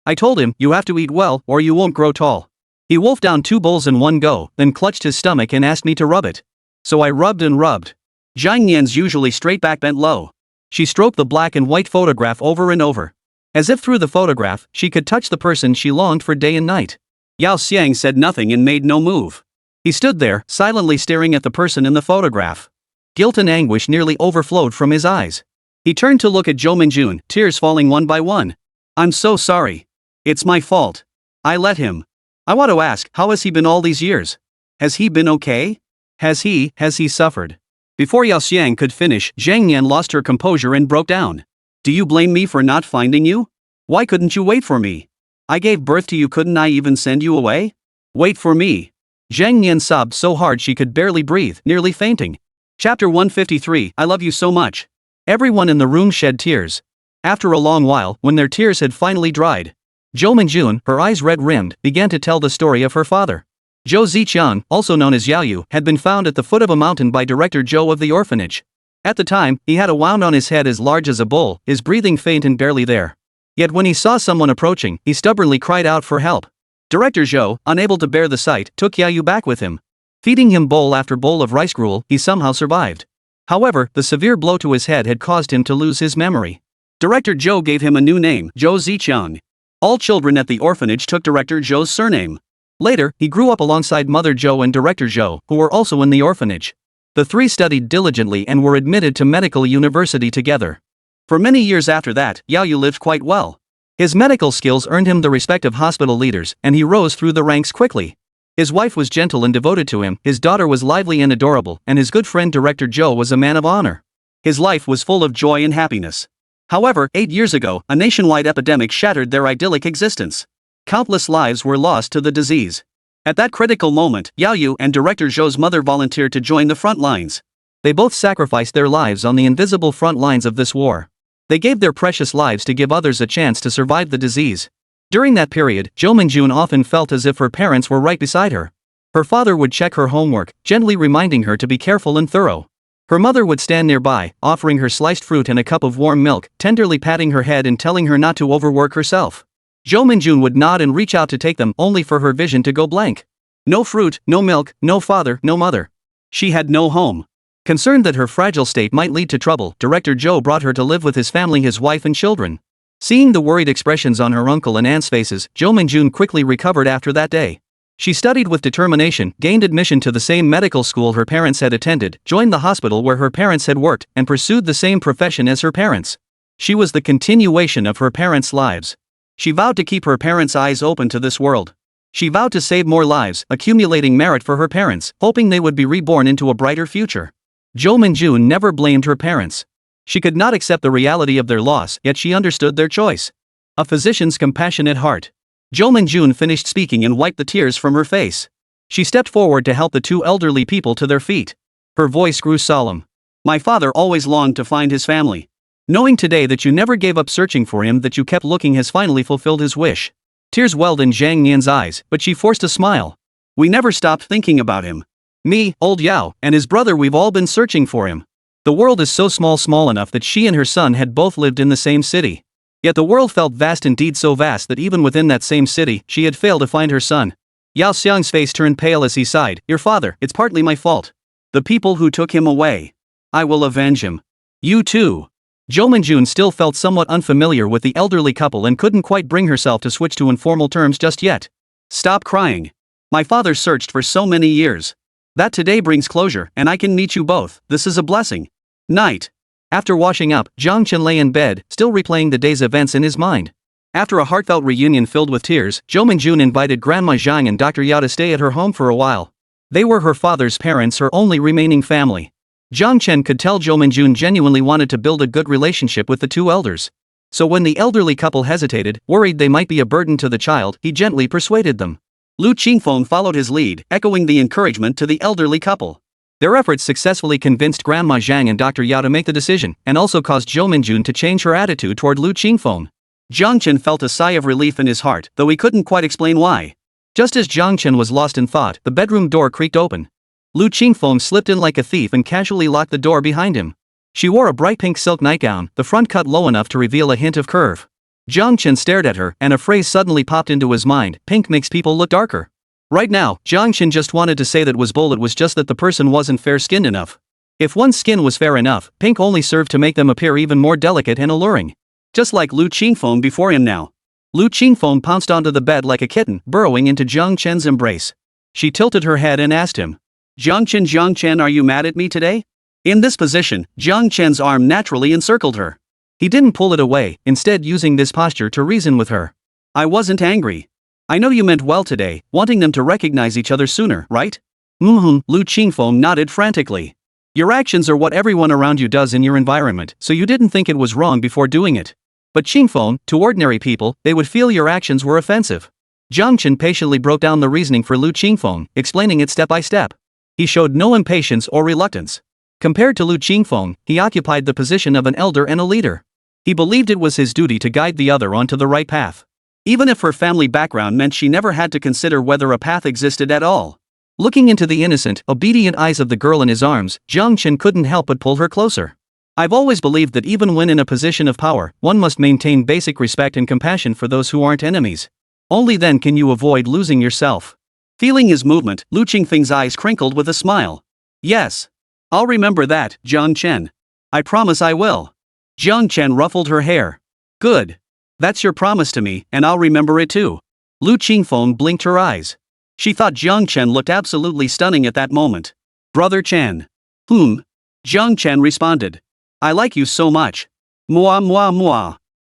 I told him, you have to eat well, or you won't grow tall. He wolfed down 2 bowls in one go, then clutched his stomach and asked me to rub it. So I rubbed and rubbed." Zhang Nian's usually straight back bent low. She stroked the black and white photograph over and over. As if through the photograph, she could touch the person she longed for day and night. Yao Xiang said nothing and made no move. He stood there, silently staring at the person in the photograph. Guilt and anguish nearly overflowed from his eyes. He turned to look at Jo Mingjun, tears falling one by one. "I'm so sorry. It's my fault. I let him. I want to ask, how has he been all these years? Has he been okay? Has he suffered?" Before Yao Xiang could finish, Zhang Nian lost her composure and broke down. "Do you blame me for not finding you? Why couldn't you wait for me? I gave birth to you, couldn't I even send you away? Wait for me." Zhang Nian sobbed so hard she could barely breathe, nearly fainting. Chapter 153, I love you so much. Everyone in the room shed tears. After a long while, when their tears had finally dried, Jo Mingjun, her eyes red-rimmed, began to tell the story of her father. Zhou Ziqiang, also known as Yaoyu, had been found at the foot of a mountain by Director Zhou of the orphanage. At the time, he had a wound on his head as large as a bull, his breathing faint and barely there. Yet when he saw someone approaching, he stubbornly cried out for help. Director Zhou, unable to bear the sight, took Yaoyu back with him. Feeding him bowl after bowl of rice gruel, he somehow survived. However, the severe blow to his head had caused him to lose his memory. Director Zhou gave him a new name, Zhou Ziqiang. All children at the orphanage took Director Zhou's surname. Later, he grew up alongside Mother Zhou and Director Zhou, who were also in the orphanage. The three studied diligently and were admitted to medical university together. For many years after that, Yaoyu lived quite well. His medical skills earned him the respect of hospital leaders, and he rose through the ranks quickly. His wife was gentle and devoted to him, his daughter was lively and adorable, and his good friend Director Zhou was a man of honor. His life was full of joy and happiness. However, 8 years ago, a nationwide epidemic shattered their idyllic existence. Countless lives were lost to the disease. At that critical moment, Yaoyu and Director Zhou's mother volunteered to join the front lines. They both sacrificed their lives on the invisible front lines of this war. They gave their precious lives to give others a chance to survive the disease. During that period, Jo Mingjun often felt as if her parents were right beside her. Her father would check her homework, gently reminding her to be careful and thorough. Her mother would stand nearby, offering her sliced fruit and a cup of warm milk, tenderly patting her head and telling her not to overwork herself. Jo Mingjun would nod and reach out to take them, only for her vision to go blank. No fruit, no milk, no father, no mother. She had no home. Concerned that her fragile state might lead to trouble, Director Zhou brought her to live with his family, his wife and children. Seeing the worried expressions on her uncle and aunt's faces, Jo Mingjun quickly recovered after that day. She studied with determination, gained admission to the same medical school her parents had attended, joined the hospital where her parents had worked, and pursued the same profession as her parents. She was the continuation of her parents' lives. She vowed to keep her parents' eyes open to this world. She vowed to save more lives, accumulating merit for her parents, hoping they would be reborn into a brighter future. Jo Min-jun never blamed her parents. She could not accept the reality of their loss, yet she understood their choice. A physician's compassionate heart. Jo Min-jun finished speaking and wiped the tears from her face. She stepped forward to help the two elderly people to their feet. Her voice grew solemn. My father always longed to find his family. Knowing today that you never gave up searching for him, that you kept looking, has finally fulfilled his wish. Tears welled in Zhang Nian's eyes, but she forced a smile. We never stopped thinking about him. Me, old Yao, and his brother, we've all been searching for him. The world is so small enough that she and her son had both lived in the same city. Yet the world felt vast, indeed so vast that even within that same city, she had failed to find her son. Yao Xiang's face turned pale as he sighed. Your father, it's partly my fault. The people who took him away. I will avenge him. You too. Jo Min-jun still felt somewhat unfamiliar with the elderly couple and couldn't quite bring herself to switch to informal terms just yet. Stop crying. My father searched for so many years. That today brings closure, and I can meet you both. This is a blessing. Night. After washing up, Zhang Chen lay in bed, still replaying the day's events in his mind. After a heartfelt reunion filled with tears, Jo Min-jun invited Grandma Zhang and Dr. Yao to stay at her home for a while. They were her father's parents, her only remaining family. Zhang Chen could tell Jo Min-jun genuinely wanted to build a good relationship with the two elders. So when the elderly couple hesitated, worried they might be a burden to the child, he gently persuaded them. Lu Qingfeng followed his lead, echoing the encouragement to the elderly couple. Their efforts successfully convinced Grandma Zhang and Dr. Yao to make the decision, and also caused Jo Min-jun to change her attitude toward Lu Qingfeng. Zhang Chen felt a sigh of relief in his heart, though he couldn't quite explain why. Just as Zhang Chen was lost in thought, the bedroom door creaked open. Lu Qingfeng slipped in like a thief and casually locked the door behind him. She wore a bright pink silk nightgown, the front cut low enough to reveal a hint of curve. Zhang Chen stared at her, and a phrase suddenly popped into his mind: pink makes people look darker. Right now, Zhang Chen just wanted to say that was bold, it was just that the person wasn't fair-skinned enough. If one's skin was fair enough, pink only served to make them appear even more delicate and alluring. Just like Lu Qingfeng before him now. Lu Qingfeng pounced onto the bed like a kitten, burrowing into Zhang Chen's embrace. She tilted her head and asked him, Zhang Chen, are you mad at me today? In this position, Zhang Chen's arm naturally encircled her. He didn't pull it away, instead using this posture to reason with her. I wasn't angry. I know you meant well today, wanting them to recognize each other sooner, right? Lu Qingfeng nodded frantically. Your actions are what everyone around you does in your environment, so you didn't think it was wrong before doing it. But Qingfeng, to ordinary people, they would feel your actions were offensive. Zhang Chen patiently broke down the reasoning for Lu Qingfeng, explaining it step by step. He showed no impatience or reluctance. Compared to Lu Qingfeng, he occupied the position of an elder and a leader. He believed it was his duty to guide the other onto the right path. Even if her family background meant she never had to consider whether a path existed at all. Looking into the innocent, obedient eyes of the girl in his arms, Zhang Chen couldn't help but pull her closer. I've always believed that even when in a position of power, one must maintain basic respect and compassion for those who aren't enemies. Only then can you avoid losing yourself. Feeling his movement, Lu Qingfeng's eyes crinkled with a smile. Yes. I'll remember that, Zhang Chen. I promise I will. Zhang Chen ruffled her hair. Good. That's your promise to me, and I'll remember it too. Lu Qingfeng blinked her eyes. She thought Zhang Chen looked absolutely stunning at that moment. Brother Chen. Zhang Chen responded. I like you so much. Moi.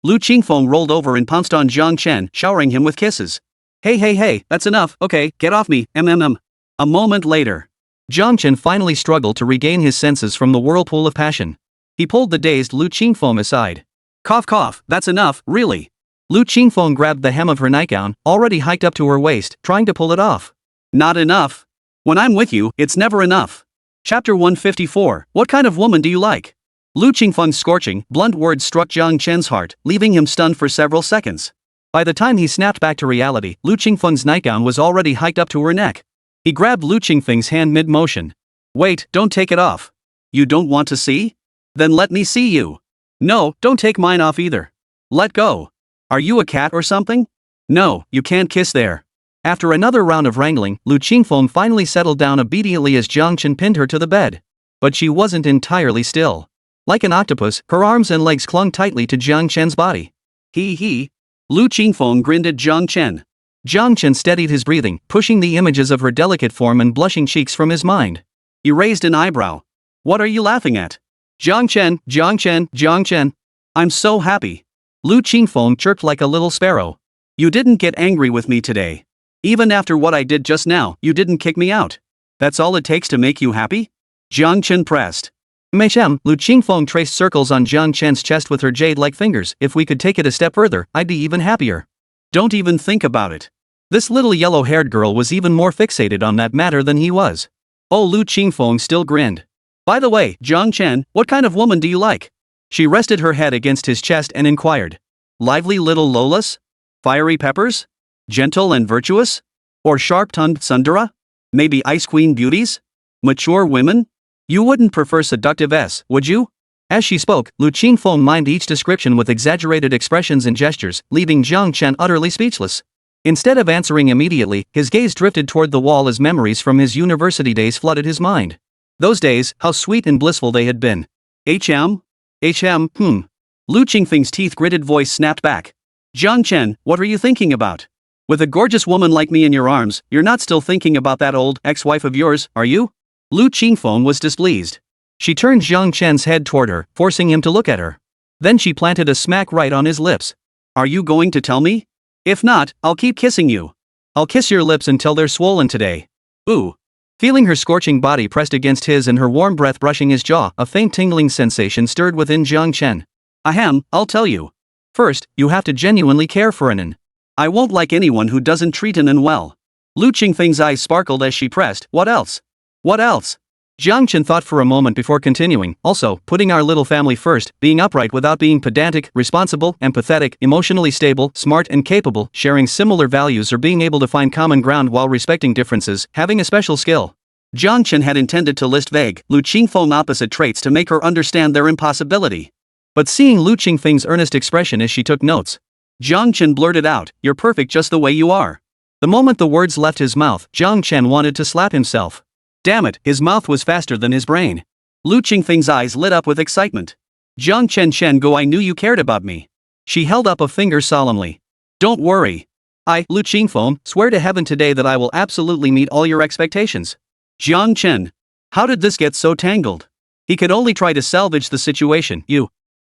Lu Qingfeng rolled over and pounced on Zhang Chen, showering him with kisses. Hey, that's enough, okay, get off me, A moment later. Zhang Chen finally struggled to regain his senses from the whirlpool of passion. He pulled the dazed Lu Qingfeng aside. Cough, that's enough, really. Lu Qingfeng grabbed the hem of her nightgown, already hiked up to her waist, trying to pull it off. Not enough. When I'm with you, it's never enough. Chapter 154, What kind of woman do you like? Lu Qingfeng's scorching, blunt words struck Zhang Chen's heart, leaving him stunned for several seconds. By the time he snapped back to reality, Lu Qingfeng's nightgown was already hiked up to her neck. He grabbed Lu Qingfeng's hand mid-motion. Wait, don't take it off. You don't want to see? Then let me see you. No, don't take mine off either. Let go. Are you a cat or something? No, you can't kiss there. After another round of wrangling, Lu Qingfeng finally settled down obediently as Zhang Chen pinned her to the bed. But she wasn't entirely still. Like an octopus, her arms and legs clung tightly to Zhang Chen's body. He. Lu Qingfeng grinned at Zhang Chen. Jiang Chen steadied his breathing, pushing the images of her delicate form and blushing cheeks from his mind. He raised an eyebrow. What are you laughing at? Jiang Chen, Jiang Chen, Jiang Chen. I'm so happy. Lu Qingfeng chirped like a little sparrow. You didn't get angry with me today. Even after what I did just now, you didn't kick me out. That's all it takes to make you happy? Jiang Chen pressed. Meishem, Lu Qingfeng traced circles on Jiang Chen's chest with her jade-like fingers. If we could take it a step further, I'd be even happier. Don't even think about it. This little yellow-haired girl was even more fixated on that matter than he was. Oh, Lu Qingfeng still grinned. By the way, Jiang Chen, what kind of woman do you like? She rested her head against his chest and inquired. Lively little Lolas? Fiery peppers? Gentle and virtuous? Or sharp-tongued tsundere? Maybe ice queen beauties? Mature women? You wouldn't prefer seductive would you? As she spoke, Lu Qingfeng mimed each description with exaggerated expressions and gestures, leaving Jiang Chen utterly speechless. Instead of answering immediately, his gaze drifted toward the wall as memories from his university days flooded his mind. Those days, how sweet and blissful they had been. Lu Qingfeng's teeth-gritted voice snapped back. Jiang Chen, what are you thinking about? With a gorgeous woman like me in your arms, you're not still thinking about that old ex-wife of yours, are you? Lu Qingfeng was displeased. She turned Jiang Chen's head toward her, forcing him to look at her. Then she planted a smack right on his lips. Are you going to tell me? If not, I'll keep kissing you. I'll kiss your lips until they're swollen today. Ooh. Feeling her scorching body pressed against his and her warm breath brushing his jaw, a faint tingling sensation stirred within Jiang Chen. Ahem, I'll tell you. First, you have to genuinely care for Anan. I won't like anyone who doesn't treat Anan well. Lu Qingfeng's eyes sparkled as she pressed. What else? What else? Jiang Chen thought for a moment before continuing. Also, putting our little family first, being upright without being pedantic, responsible, empathetic, emotionally stable, smart and capable, sharing similar values or being able to find common ground while respecting differences, having a special skill. Jiang Chen had intended to list vague, Lu Qingfeng opposite traits to make her understand their impossibility. But seeing Lu Qingfeng's earnest expression as she took notes, Jiang Chen blurted out, "You're perfect just the way you are." The moment the words left his mouth, Jiang Chen wanted to slap himself. Damn it, his mouth was faster than his brain. Lu Qingfeng's eyes lit up with excitement. Jiang Chen go, I knew you cared about me. She held up a finger solemnly. Don't worry. I, Lu Qingfeng, swear to heaven today that I will absolutely meet all your expectations. Jiang Chen. How did this get so tangled? He could only try to salvage the situation.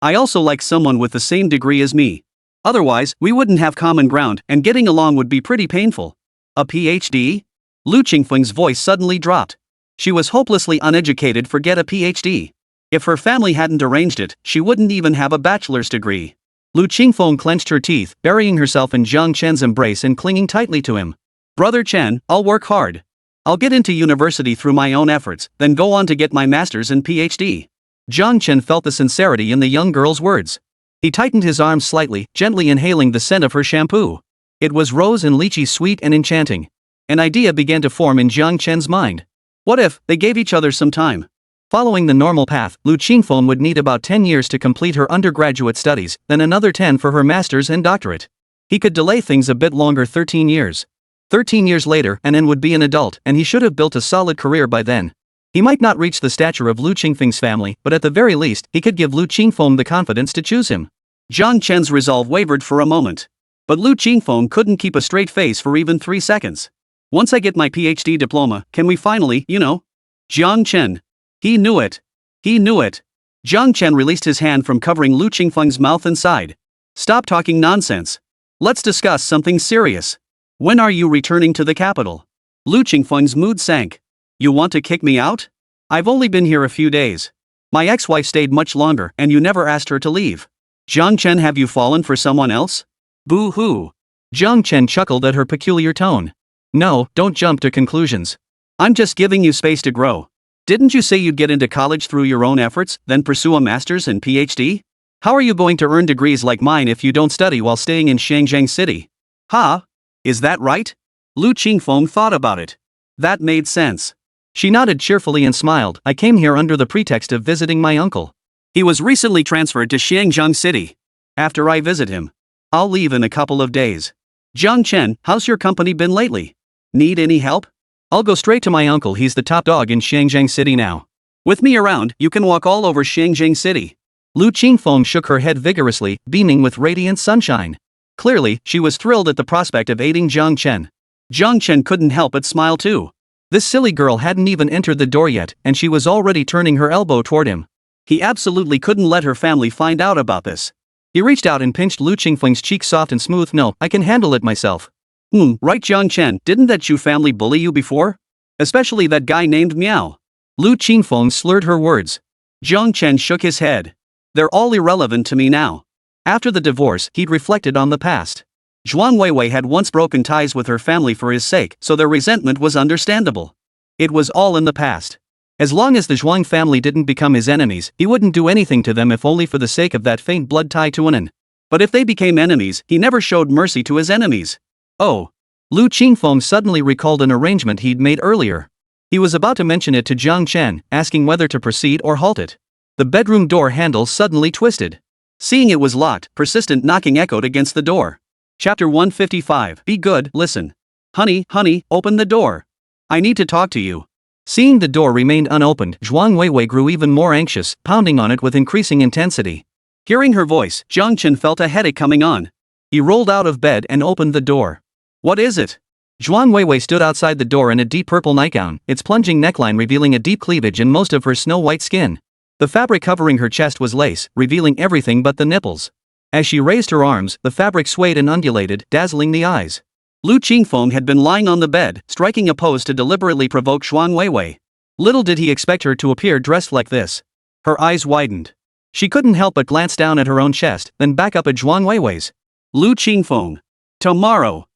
I also like someone with the same degree as me. Otherwise, we wouldn't have common ground and getting along would be pretty painful. A PhD? Lu Qingfeng's voice suddenly dropped. She was hopelessly uneducated, forget a PhD. If her family hadn't arranged it, she wouldn't even have a bachelor's degree. Lu Qingfeng clenched her teeth, burying herself in Jiang Chen's embrace and clinging tightly to him. Brother Chen, I'll work hard. I'll get into university through my own efforts, then go on to get my master's and PhD. Jiang Chen felt the sincerity in the young girl's words. He tightened his arms slightly, gently inhaling the scent of her shampoo. It was rose and lychee sweet and enchanting. An idea began to form in Jiang Chen's mind. What if they gave each other some time? Following the normal path, Lu Qingfeng would need about 10 years to complete her undergraduate studies, then another 10 for her master's and doctorate. He could delay things a bit longer, 13 years. 13 years later, Anan would be an adult, and he should have built a solid career by then. He might not reach the stature of Lu Qingfeng's family, but at the very least, he could give Lu Qingfeng the confidence to choose him. Jiang Chen's resolve wavered for a moment. But Lu Qingfeng couldn't keep a straight face for even 3 seconds. Once I get my PhD diploma, can we finally, Jiang Chen. He knew it. He knew it. Jiang Chen released his hand from covering Lu Qingfeng's mouth and sighed. Stop talking nonsense. Let's discuss something serious. When are you returning to the capital? Lu Qingfeng's mood sank. You want to kick me out? I've only been here a few days. My ex-wife stayed much longer and you never asked her to leave. Jiang Chen, have you fallen for someone else? Boo-hoo. Jiang Chen chuckled at her peculiar tone. No, don't jump to conclusions. I'm just giving you space to grow. Didn't you say you'd get into college through your own efforts, then pursue a master's and PhD? How are you going to earn degrees like mine if you don't study while staying in Shangjiang City? Huh? Is that right? Lu Qingfeng thought about it. That made sense. She nodded cheerfully and smiled. I came here under the pretext of visiting my uncle. He was recently transferred to Shangjiang City. After I visit him, I'll leave in a couple of days. Jiang Chen, how's your company been lately? Need any help? I'll go straight to my uncle, he's the top dog in Shangjiang City now. With me around, you can walk all over Shangjiang City. Lu Qingfeng shook her head vigorously, beaming with radiant sunshine. Clearly, she was thrilled at the prospect of aiding Jiang Chen. Jiang Chen couldn't help but smile too. This silly girl hadn't even entered the door yet, and she was already turning her elbow toward him. He absolutely couldn't let her family find out about this. He reached out and pinched Lu Qingfeng's cheek soft and smooth. No, I can handle it myself. Right Jiang Chen, didn't that Chu family bully you before? Especially that guy named Miao. Lu Qingfeng slurred her words. Jiang Chen shook his head. They're all irrelevant to me now. After the divorce, he'd reflected on the past. Zhuang Weiwei had once broken ties with her family for his sake, so their resentment was understandable. It was all in the past. As long as the Zhuang family didn't become his enemies, he wouldn't do anything to them if only for the sake of that faint blood tie to Anan. But if they became enemies, he never showed mercy to his enemies. Oh. Lu Qingfeng suddenly recalled an arrangement he'd made earlier. He was about to mention it to Jiang Chen, asking whether to proceed or halt it. The bedroom door handle suddenly twisted. Seeing it was locked, persistent knocking echoed against the door. Chapter 155. Be good, listen. Honey, open the door. I need to talk to you. Seeing the door remained unopened, Zhuang Weiwei grew even more anxious, pounding on it with increasing intensity. Hearing her voice, Jiang Chen felt a headache coming on. He rolled out of bed and opened the door. What is it? Zhuang Weiwei stood outside the door in a deep purple nightgown, its plunging neckline revealing a deep cleavage in most of her snow-white skin. The fabric covering her chest was lace, revealing everything but the nipples. As she raised her arms, the fabric swayed and undulated, dazzling the eyes. Lu Qingfeng had been lying on the bed, striking a pose to deliberately provoke Zhuang Weiwei. Little did he expect her to appear dressed like this. Her eyes widened. She couldn't help but glance down at her own chest, then back up at Zhuang Weiwei's. Lu Qingfeng. Tomorrow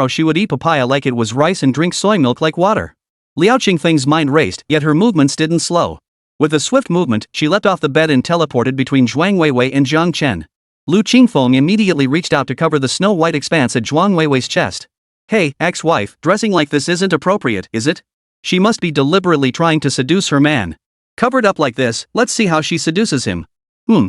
she would eat papaya like it was rice and drink soy milk like water. Liao Qingfeng's mind raced, yet her movements didn't slow. With a swift movement, she leapt off the bed and teleported between Zhuang Weiwei and Jiang Chen. Lu Qingfeng immediately reached out to cover the snow-white expanse at Zhuang Weiwei's chest. Hey, ex-wife, dressing like this isn't appropriate, is it? She must be deliberately trying to seduce her man. Covered up like this, let's see how she seduces him.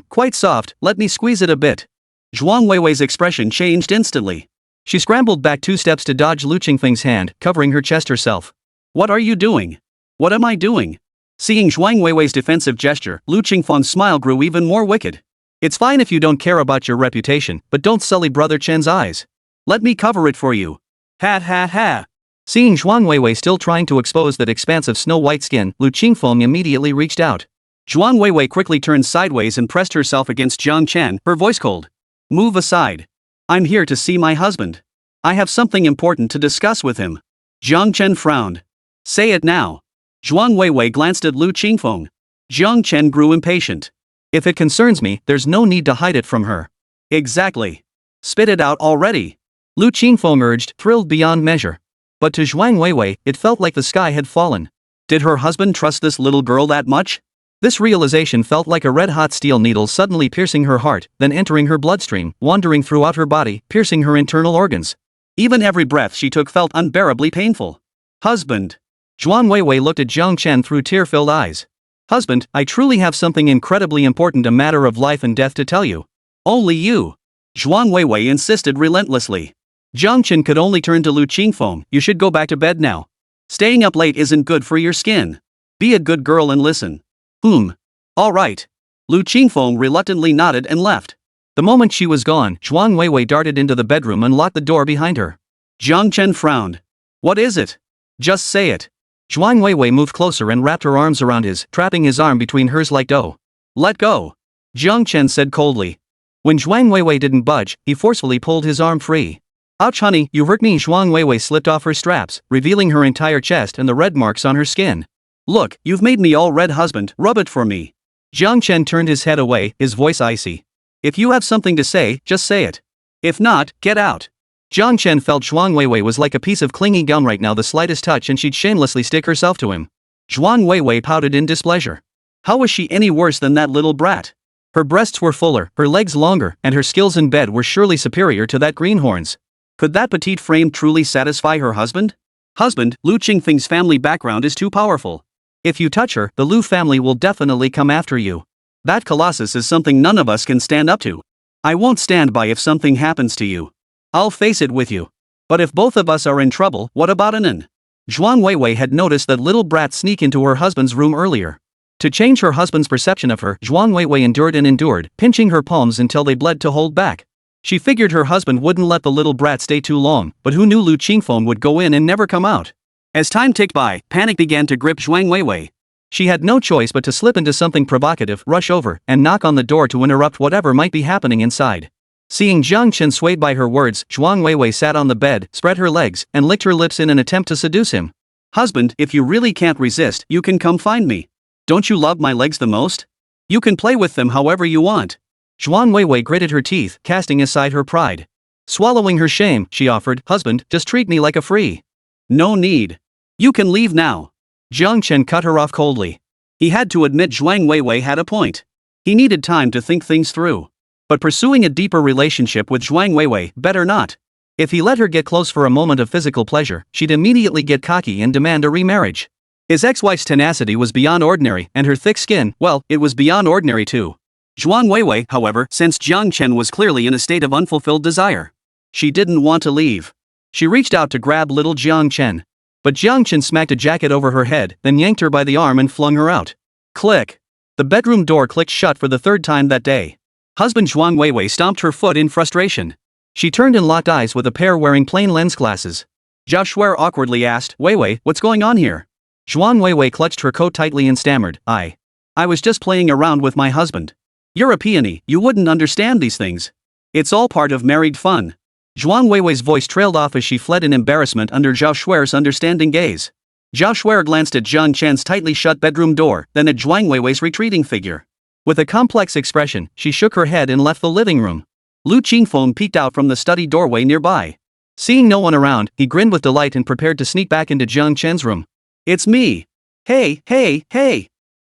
Quite soft, let me squeeze it a bit. Zhuang Weiwei's expression changed instantly. She scrambled back 2 steps to dodge Lu Qingfeng's hand, covering her chest herself. What are you doing? What am I doing? Seeing Zhuang Weiwei's defensive gesture, Lu Qingfeng's smile grew even more wicked. It's fine if you don't care about your reputation, but don't sully Brother Chen's eyes. Let me cover it for you. Ha. Seeing Zhuang Weiwei still trying to expose that expanse of snow-white skin, Lu Qingfeng immediately reached out. Zhuang Weiwei quickly turned sideways and pressed herself against Jiang Chen, her voice cold. Move aside. I'm here to see my husband. I have something important to discuss with him. Jiang Chen frowned. Say it now. Zhuang Weiwei glanced at Lu Qingfeng. Jiang Chen grew impatient. If it concerns me, there's no need to hide it from her. Exactly. Spit it out already. Lu Qingfeng urged, thrilled beyond measure. But to Zhuang Weiwei, it felt like the sky had fallen. Did her husband trust this little girl that much? This realization felt like a red-hot steel needle suddenly piercing her heart, then entering her bloodstream, wandering throughout her body, piercing her internal organs. Even every breath she took felt unbearably painful. Husband. Zhuang Weiwei looked at Jiang Chen through tear-filled eyes. Husband, I truly have something incredibly important, a matter of life and death to tell you. Only you. Zhuang Weiwei insisted relentlessly. Jiang Chen could only turn to Lu Qingfeng. You should go back to bed now. Staying up late isn't good for your skin. Be a good girl and listen. All right. Lu Qingfeng reluctantly nodded and left. The moment she was gone, Zhuang Weiwei darted into the bedroom and locked the door behind her. Jiang Chen frowned. What is it? Just say it. Zhuang Weiwei moved closer and wrapped her arms around his, trapping his arm between hers like dough. Let go. Jiang Chen said coldly. When Zhuang Weiwei didn't budge, he forcefully pulled his arm free. Ouch honey, you hurt me. Zhuang Weiwei slipped off her straps, revealing her entire chest and the red marks on her skin. Look, you've made me all red, husband, rub it for me. Jiang Chen turned his head away, his voice icy. If you have something to say, just say it. If not, get out. Jiang Chen felt Zhuang Weiwei was like a piece of clingy gum right now, the slightest touch and she'd shamelessly stick herself to him. Zhuang Weiwei pouted in displeasure. How was she any worse than that little brat? Her breasts were fuller, her legs longer, and her skills in bed were surely superior to that greenhorn's. Could that petite frame truly satisfy her husband? Husband, Lu Qingfeng's family background is too powerful. If you touch her, the Lu family will definitely come after you. That colossus is something none of us can stand up to. I won't stand by if something happens to you. I'll face it with you. But if both of us are in trouble, what about Anan? Zhuang Weiwei had noticed that little brat sneak into her husband's room earlier. To change her husband's perception of her, Zhuang Weiwei endured and endured, pinching her palms until they bled to hold back. She figured her husband wouldn't let the little brat stay too long, but who knew Lu Qingfeng would go in and never come out. As time ticked by, panic began to grip Zhuang Weiwei. She had no choice but to slip into something provocative, rush over, and knock on the door to interrupt whatever might be happening inside. Seeing Jiang Chen swayed by her words, Zhuang Weiwei sat on the bed, spread her legs, and licked her lips in an attempt to seduce him. "Husband, if you really can't resist, you can come find me. Don't you love my legs the most? You can play with them however you want." Zhuang Weiwei gritted her teeth, casting aside her pride. Swallowing her shame, she offered, "Husband, just treat me like a free." "No need. You can leave now." Jiang Chen cut her off coldly. He had to admit Zhuang Weiwei had a point. He needed time to think things through. But pursuing a deeper relationship with Zhuang Weiwei, better not. If he let her get close for a moment of physical pleasure, she'd immediately get cocky and demand a remarriage. His ex-wife's tenacity was beyond ordinary, and her thick skin, well, it was beyond ordinary too. Zhuang Weiwei, however, sensed Jiang Chen was clearly in a state of unfulfilled desire. She didn't want to leave. She reached out to grab little Jiang Chen. But Jiang Chen smacked a jacket over her head, then yanked her by the arm and flung her out. Click. The bedroom door clicked shut for the third time that day. Husband Zhuang Weiwei stomped her foot in frustration. She turned and locked eyes with a pair wearing plain lens glasses. Zhao Shuer awkwardly asked, "Weiwei, what's going on here?" Zhuang Weiwei clutched her coat tightly and stammered, I was just playing around with my husband. You're a peony, you wouldn't understand these things. It's all part of married fun." Zhuang Weiwei's voice trailed off as she fled in embarrassment under Zhao Shuer's understanding gaze. Zhao Shuer glanced at Jiang Chen's tightly shut bedroom door, then at Zhuang Weiwei's retreating figure. With a complex expression, she shook her head and left the living room. Lu Qingfeng peeked out from the study doorway nearby. Seeing no one around, he grinned with delight and prepared to sneak back into Jiang Chen's room. "It's me. Hey.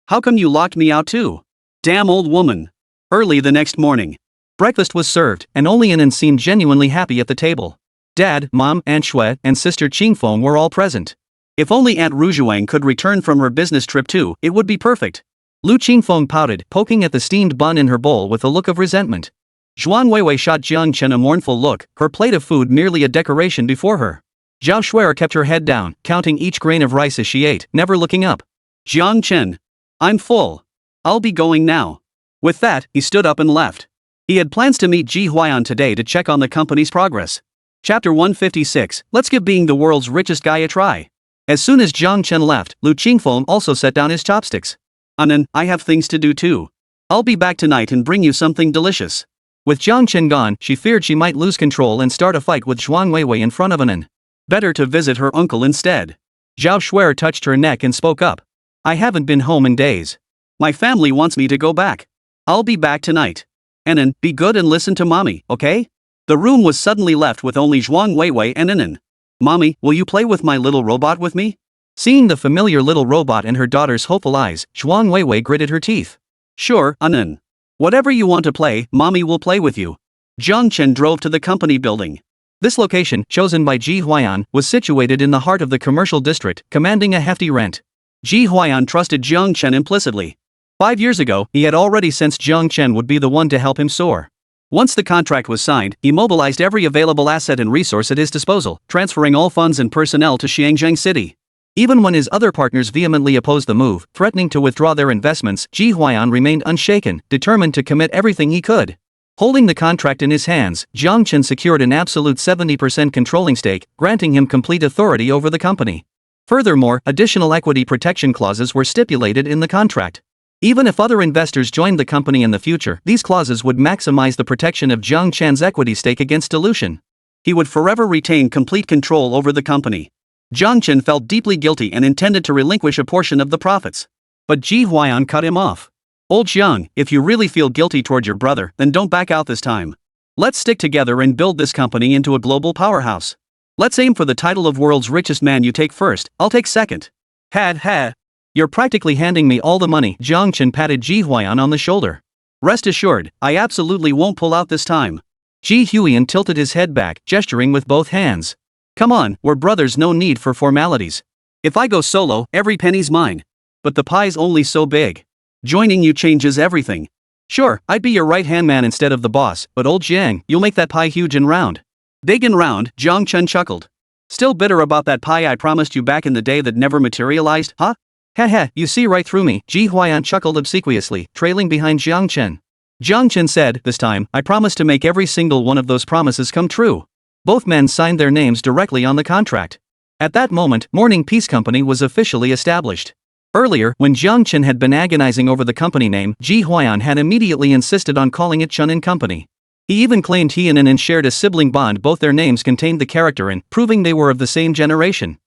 How come you locked me out too? Damn old woman." Early the next morning, breakfast was served, and only Anan seemed genuinely happy at the table. Dad, Mom, Aunt Shui, and Sister Qingfeng were all present. If only Aunt Rujuang could return from her business trip too, it would be perfect. Lu Qingfeng pouted, poking at the steamed bun in her bowl with a look of resentment. Zhuang Weiwei shot Jiang Chen a mournful look, her plate of food merely a decoration before her. Zhao Shuer kept her head down, counting each grain of rice as she ate, never looking up. "Jiang Chen. I'm full. I'll be going now." With that, he stood up and left. He had plans to meet Ji Huaiyan today to check on the company's progress. Chapter 156, Let's give being the world's richest guy a try. As soon as Jiang Chen left, Lu Qingfeng also set down his chopsticks. "Anan, I have things to do too. I'll be back tonight and bring you something delicious." With Jiang Chen gone, she feared she might lose control and start a fight with Zhuang Weiwei in front of Anan. Better to visit her uncle instead. Zhao Shuer touched her neck and spoke up. "I haven't been home in days. My family wants me to go back. I'll be back tonight. Anan, be good and listen to mommy, okay?" The room was suddenly left with only Zhuang Weiwei and Anan. "Mommy, will you play with my little robot with me?" Seeing the familiar little robot in her daughter's hopeful eyes, Zhuang Weiwei gritted her teeth. "Sure, Anan. Whatever you want to play, mommy will play with you." Jiang Chen drove to the company building. This location, chosen by Ji Huaiyan, was situated in the heart of the commercial district, commanding a hefty rent. Ji Huaiyan trusted Jiang Chen implicitly. 5 years ago, he had already sensed Jiang Chen would be the one to help him soar. Once the contract was signed, he mobilized every available asset and resource at his disposal, transferring all funds and personnel to Xiangzheng City. Even when his other partners vehemently opposed the move, threatening to withdraw their investments, Ji Huaiyan remained unshaken, determined to commit everything he could. Holding the contract in his hands, Jiang Chen secured an absolute 70% controlling stake, granting him complete authority over the company. Furthermore, additional equity protection clauses were stipulated in the contract. Even if other investors joined the company in the future, these clauses would maximize the protection of Jiang Chen's equity stake against dilution. He would forever retain complete control over the company. Jiang Chen felt deeply guilty and intended to relinquish a portion of the profits. But Ji Huaiyan cut him off. "Old Jiang, if you really feel guilty toward your brother, then don't back out this time. Let's stick together and build this company into a global powerhouse. Let's aim for the title of world's richest man. You take first, I'll take second." Ha. "You're practically handing me all the money." Jiang Chen patted Ji Huaiyan on the shoulder. "Rest assured, I absolutely won't pull out this time." Ji Huaiyan tilted his head back, gesturing with both hands. "Come on, we're brothers, no need for formalities. If I go solo, every penny's mine. But the pie's only so big. Joining you changes everything. Sure, I'd be your right-hand man instead of the boss, but old Jiang, you'll make that pie huge and round." "Big and round," Jiang Chen chuckled. "Still bitter about that pie I promised you back in the day that never materialized, huh?" "Heh, you see right through me," Ji Huaiyan chuckled obsequiously, trailing behind Jiang Chen. Jiang Chen said, this time, I promise to make every single one of those promises come true. Both men signed their names directly on the contract. At that moment, Morning Peace Company was officially established. Earlier, when Jiang Chen had been agonizing over the company name, Ji Huayan had immediately insisted on calling it Chen & Company. He even claimed he and Anan shared a sibling bond, both their names contained the character N, proving they were of the same generation.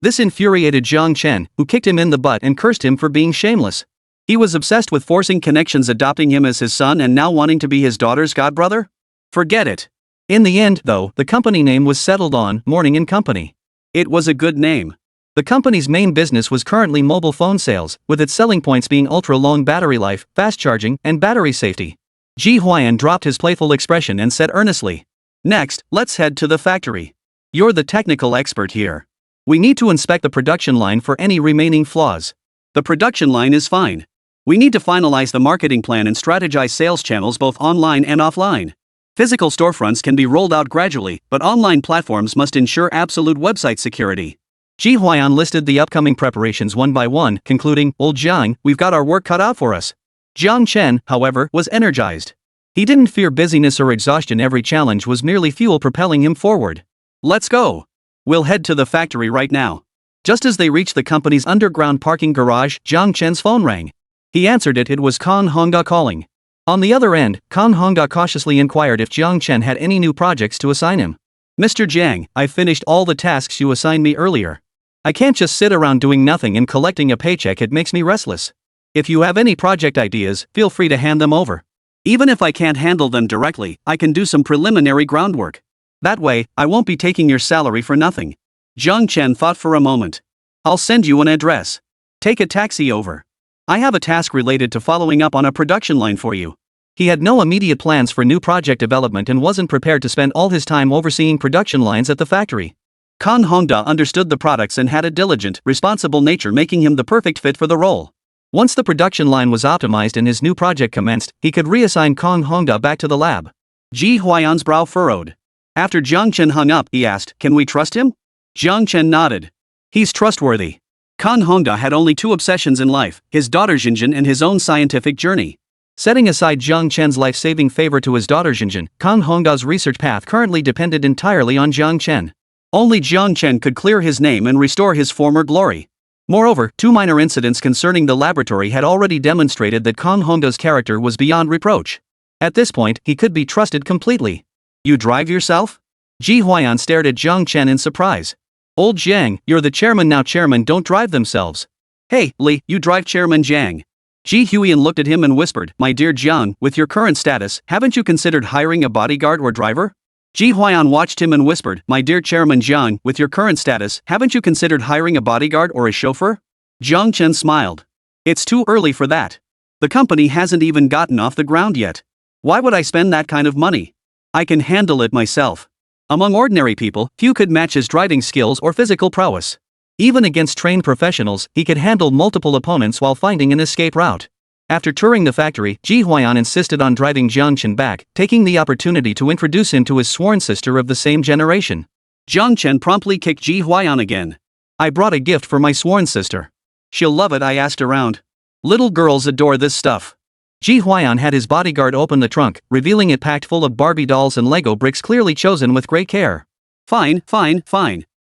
This infuriated Jiang Chen, who kicked him in the butt and cursed him for being shameless. He was obsessed with forcing connections, adopting him as his son and now wanting to be his daughter's godbrother? Forget it. In the end, though, the company name was settled on Morning & Company. It was a good name. The company's main business was currently mobile phone sales, with its selling points being ultra-long battery life, fast charging, and battery safety. Ji Huayan dropped his playful expression and said earnestly, "Next, let's head to the factory. You're the technical expert here. We need to inspect the production line for any remaining flaws. The production line is fine. We need to finalize the marketing plan and strategize sales channels both online and offline. Physical storefronts can be rolled out gradually, but online platforms must ensure absolute website security." Ji Huayan listed the upcoming preparations one by one, concluding, "Old Jiang, we've got our work cut out for us." Jiang Chen, however, was energized. He didn't fear busyness or exhaustion, every challenge was merely fuel propelling him forward. "Let's go. We'll head to the factory right now." Just as they reached the company's underground parking garage, Jiang Chen's phone rang. He answered it. It was Kan Hongda calling. On the other end, Kan Hongda cautiously inquired if Jiang Chen had any new projects to assign him. "Mr. Jiang, I've finished all the tasks you assigned me earlier. I can't just sit around doing nothing and collecting a paycheck, it makes me restless. If you have any project ideas, feel free to hand them over. Even if I can't handle them directly, I can do some preliminary groundwork. That way, I won't be taking your salary for nothing." Jiang Chen thought for a moment. "I'll send you an address. Take a taxi over. I have a task related to following up on a production line for you." He had no immediate plans for new project development and wasn't prepared to spend all his time overseeing production lines at the factory. Kan Hongda understood the products and had a diligent, responsible nature, making him the perfect fit for the role. Once the production line was optimized and his new project commenced, he could reassign Kan Hongda back to the lab. Ji Huayan's brow furrowed. After Jiang Chen hung up, he asked, "Can we trust him?" Jiang Chen nodded. "He's trustworthy." Kan Hongda had only two obsessions in life, his daughter Xinjin and his own scientific journey. Setting aside Jiang Chen's life-saving favor to his daughter Xinjin, Kan Hongda's research path currently depended entirely on Jiang Chen. Only Jiang Chen could clear his name and restore his former glory. Moreover, two minor incidents concerning the laboratory had already demonstrated that Kan Hongda's character was beyond reproach. At this point, he could be trusted completely. "You drive yourself?" Ji Huayan stared at Jiang Chen in surprise. "Old Jiang, you're the chairman now. Chairmen don't drive themselves." "Hey, Li, you drive Chairman Jiang." Ji Huiyan looked at him and whispered, "My dear Jiang, with your current status, haven't you considered hiring a bodyguard or driver?" Ji Huayan watched him and whispered, "My dear Chairman Jiang, with your current status, haven't you considered hiring a bodyguard or a chauffeur?" Jiang Chen smiled. "It's too early for that. The company hasn't even gotten off the ground yet. Why would I spend that kind of money? I can handle it myself." Among ordinary people, few could match his driving skills or physical prowess. Even against trained professionals, he could handle multiple opponents while finding an escape route. After touring the factory, Ji Huayan insisted on driving Jiang Chen back, taking the opportunity to introduce him to his sworn sister of the same generation. Jiang Chen promptly kicked Ji Huayan again. "I brought a gift for my sworn sister. She'll love it," I asked around. "Little girls adore this stuff." Ji Huayan had his bodyguard open the trunk, revealing it packed full of Barbie dolls and Lego bricks clearly chosen with great care. Fine.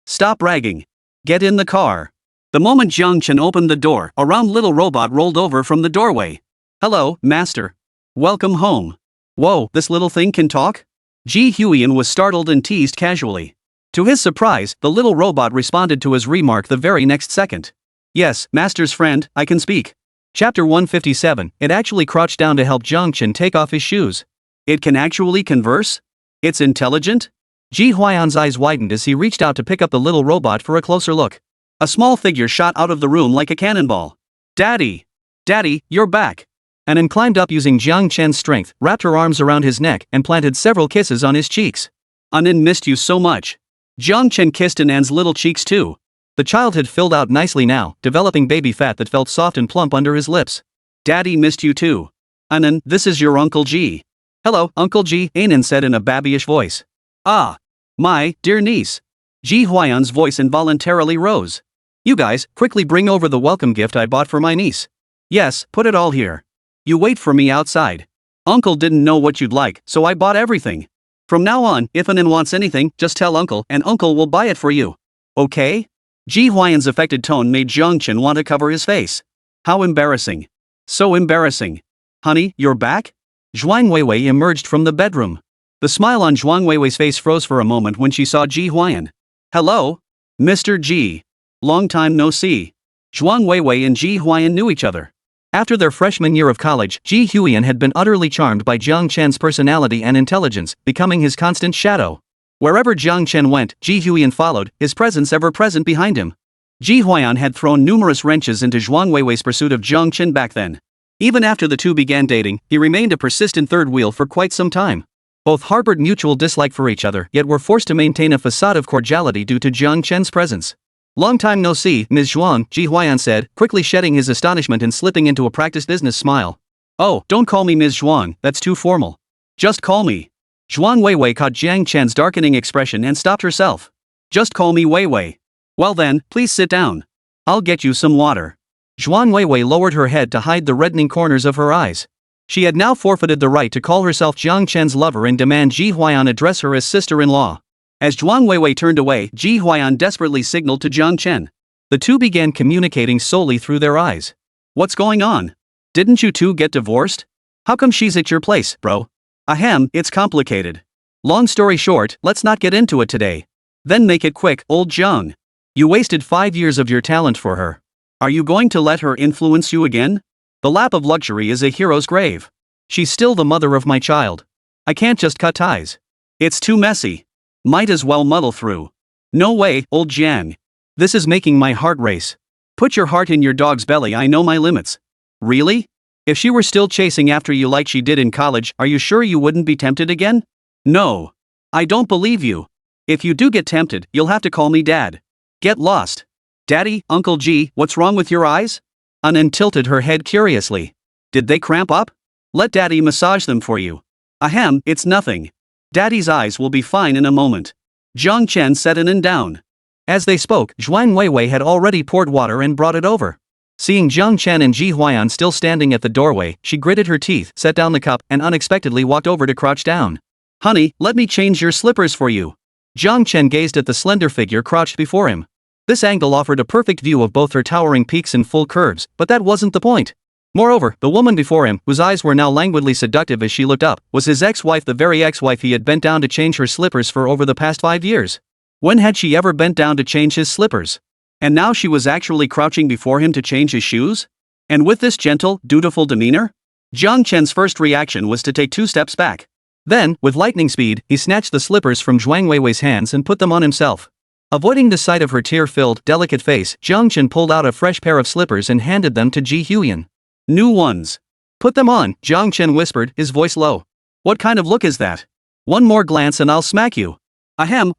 Stop bragging. Get in the car." The moment Jiang Chen opened the door, a round little robot rolled over from the doorway. "Hello, master. Welcome home." "Whoa, this little thing can talk?" Ji Huiyan was startled and teased casually. To his surprise, the little robot responded to his remark the very next second. "Yes, master's friend, I can speak." Chapter 157, it actually crouched down to help Jiang Chen take off his shoes. "It can actually converse? It's intelligent?" Ji Huayan's eyes widened as he reached out to pick up the little robot for a closer look. A small figure shot out of the room like a cannonball. "Daddy! Daddy, you're back!" Anan climbed up using Jiang Chen's strength, wrapped her arms around his neck, and planted several kisses on his cheeks. "Anan missed you so much." Jiang Chen kissed Anan's little cheeks too. The child had filled out nicely now, developing baby fat that felt soft and plump under his lips. "Daddy missed you too. Anan, this is your Uncle Ji." "Hello, Uncle Ji," Anan said in a babyish voice. "Ah, my dear niece." Ji Huayan's voice involuntarily rose. "You guys, quickly bring over the welcome gift I bought for my niece." "Yes, put it all here. You wait for me outside." Uncle didn't know what you'd like, so I bought everything. From now on, if Anin wants anything, just tell Uncle and Uncle will buy it for you. Okay? Ji Hwayan's affected tone made Jung Chen want to cover his face. How embarrassing. So embarrassing. Honey, you're back? Zhuang Weiwei emerged from the bedroom. The smile on Zhuang Weiwei's face froze for a moment when she saw Ji Hwayan. Hello? Mr. Ji. Long time no see. Zhuang Weiwei and Ji Hwayan knew each other. After their freshman year of college, Ji Hwayan had been utterly charmed by Jiang Chen's personality and intelligence, becoming his constant shadow. Wherever Jiang Chen went, Ji Hwayan followed, his presence ever present behind him. Ji Hwayan had thrown numerous wrenches into Zhuang Weiwei's pursuit of Jiang Chen back then. Even after the two began dating, he remained a persistent third wheel for quite some time. Both harbored mutual dislike for each other, yet were forced to maintain a facade of cordiality due to Jiang Chen's presence. Long time no see, Ms. Zhuang, Ji Hwayan said, quickly shedding his astonishment and slipping into a practiced business smile. Oh, don't call me Ms. Zhuang, that's too formal. Just call me. Zhuang Weiwei caught Jiang Chen's darkening expression and stopped herself. Just call me Weiwei. Well then, please sit down. I'll get you some water. Zhuang Weiwei lowered her head to hide the reddening corners of her eyes. She had now forfeited the right to call herself Jiang Chen's lover and demand Ji Hwayan address her as sister-in-law. As Zhuang Weiwei turned away, Ji Hwayan desperately signaled to Jiang Chen. The two began communicating solely through their eyes. What's going on? Didn't you two get divorced? How come she's at your place, bro? Ahem, it's complicated. Long story short, let's not get into it today. Then make it quick, old Jiang. You wasted 5 years of your talent for her. Are you going to let her influence you again? The lap of luxury is a hero's grave. She's still the mother of my child. I can't just cut ties. It's too messy. Might as well muddle through. No way, old Jiang. This is making my heart race. Put your heart in your dog's belly, I know my limits. Really? If she were still chasing after you like she did in college, are you sure you wouldn't be tempted again? No. I don't believe you. If you do get tempted, you'll have to call me Dad. Get lost. Daddy, Uncle G, what's wrong with your eyes? Anan tilted her head curiously. Did they cramp up? Let Daddy massage them for you. Ahem, it's nothing. Daddy's eyes will be fine in a moment. Jiang Chen set Anan down. As they spoke, Zhuang Weiwei had already poured water and brought it over. Seeing Jiang Chen and Ji Hwayan still standing at the doorway, she gritted her teeth, set down the cup, and unexpectedly walked over to crouch down. Honey, let me change your slippers for you. Jiang Chen gazed at the slender figure crouched before him. This angle offered a perfect view of both her towering peaks and full curves, but that wasn't the point. Moreover, the woman before him, whose eyes were now languidly seductive as she looked up, was his ex-wife, the very ex-wife he had bent down to change her slippers for over the past 5 years. When had she ever bent down to change his slippers? And now she was actually crouching before him to change his shoes? And with this gentle, dutiful demeanor? Jiang Chen's first reaction was to take 2 steps back. Then, with lightning speed, he snatched the slippers from Zhuang Weiwei's hands and put them on himself. Avoiding the sight of her tear-filled, delicate face, Jiang Chen pulled out a fresh pair of slippers and handed them to Ji Hwayan. New ones. Put them on, Jiang Chen whispered, his voice low. What kind of look is that? One more glance and I'll smack you. Ahem,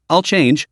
I'll change.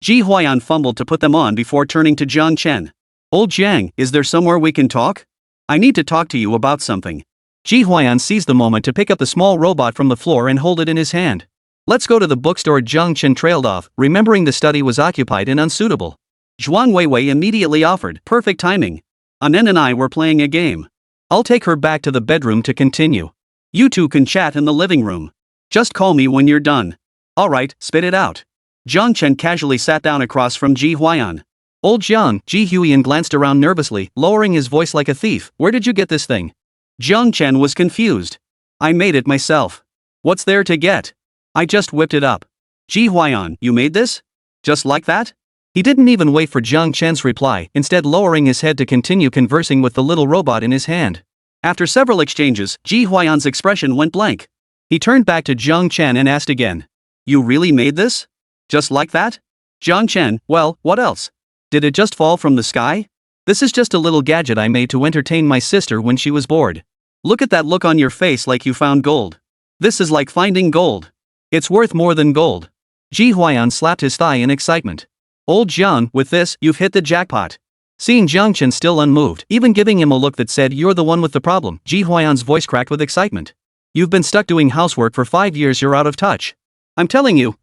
Ji Hwayan fumbled to put them on before turning to Jiang Chen. Old Jiang, is there somewhere we can talk? I need to talk to you about something. Ji Hwayan seized the moment to pick up the small robot from the floor and hold it in his hand. Let's go to the bookstore. Jiang Chen trailed off, remembering the study was occupied and unsuitable. Zhuang Weiwei immediately offered, perfect timing. Anan and I were playing a game. I'll take her back to the bedroom to continue. You two can chat in the living room. Just call me when you're done. Alright, spit it out. Jiang Chen casually sat down across from Ji Hwayan. Old Jiang, Ji Hwayan glanced around nervously, lowering his voice like a thief. Where did you get this thing? Jiang Chen was confused. I made it myself. What's there to get? I just whipped it up. Ji Hwayan, you made this? Just like that? He didn't even wait for Jiang Chen's reply, instead lowering his head to continue conversing with the little robot in his hand. After several exchanges, Ji Hwayan's expression went blank. He turned back to Jiang Chen and asked again. You really made this? Just like that? Jiang Chen, well, what else? Did it just fall from the sky? This is just a little gadget I made to entertain my sister when she was bored. Look at that look on your face, like you found gold. This is like finding gold. It's worth more than gold. Ji Hwayan slapped his thigh in excitement. Old Jiang, with this, you've hit the jackpot. Seeing Jiang Chen still unmoved, even giving him a look that said you're the one with the problem, Ji Hwayan's voice cracked with excitement. You've been stuck doing housework for 5 years, you're out of touch. I'm telling you,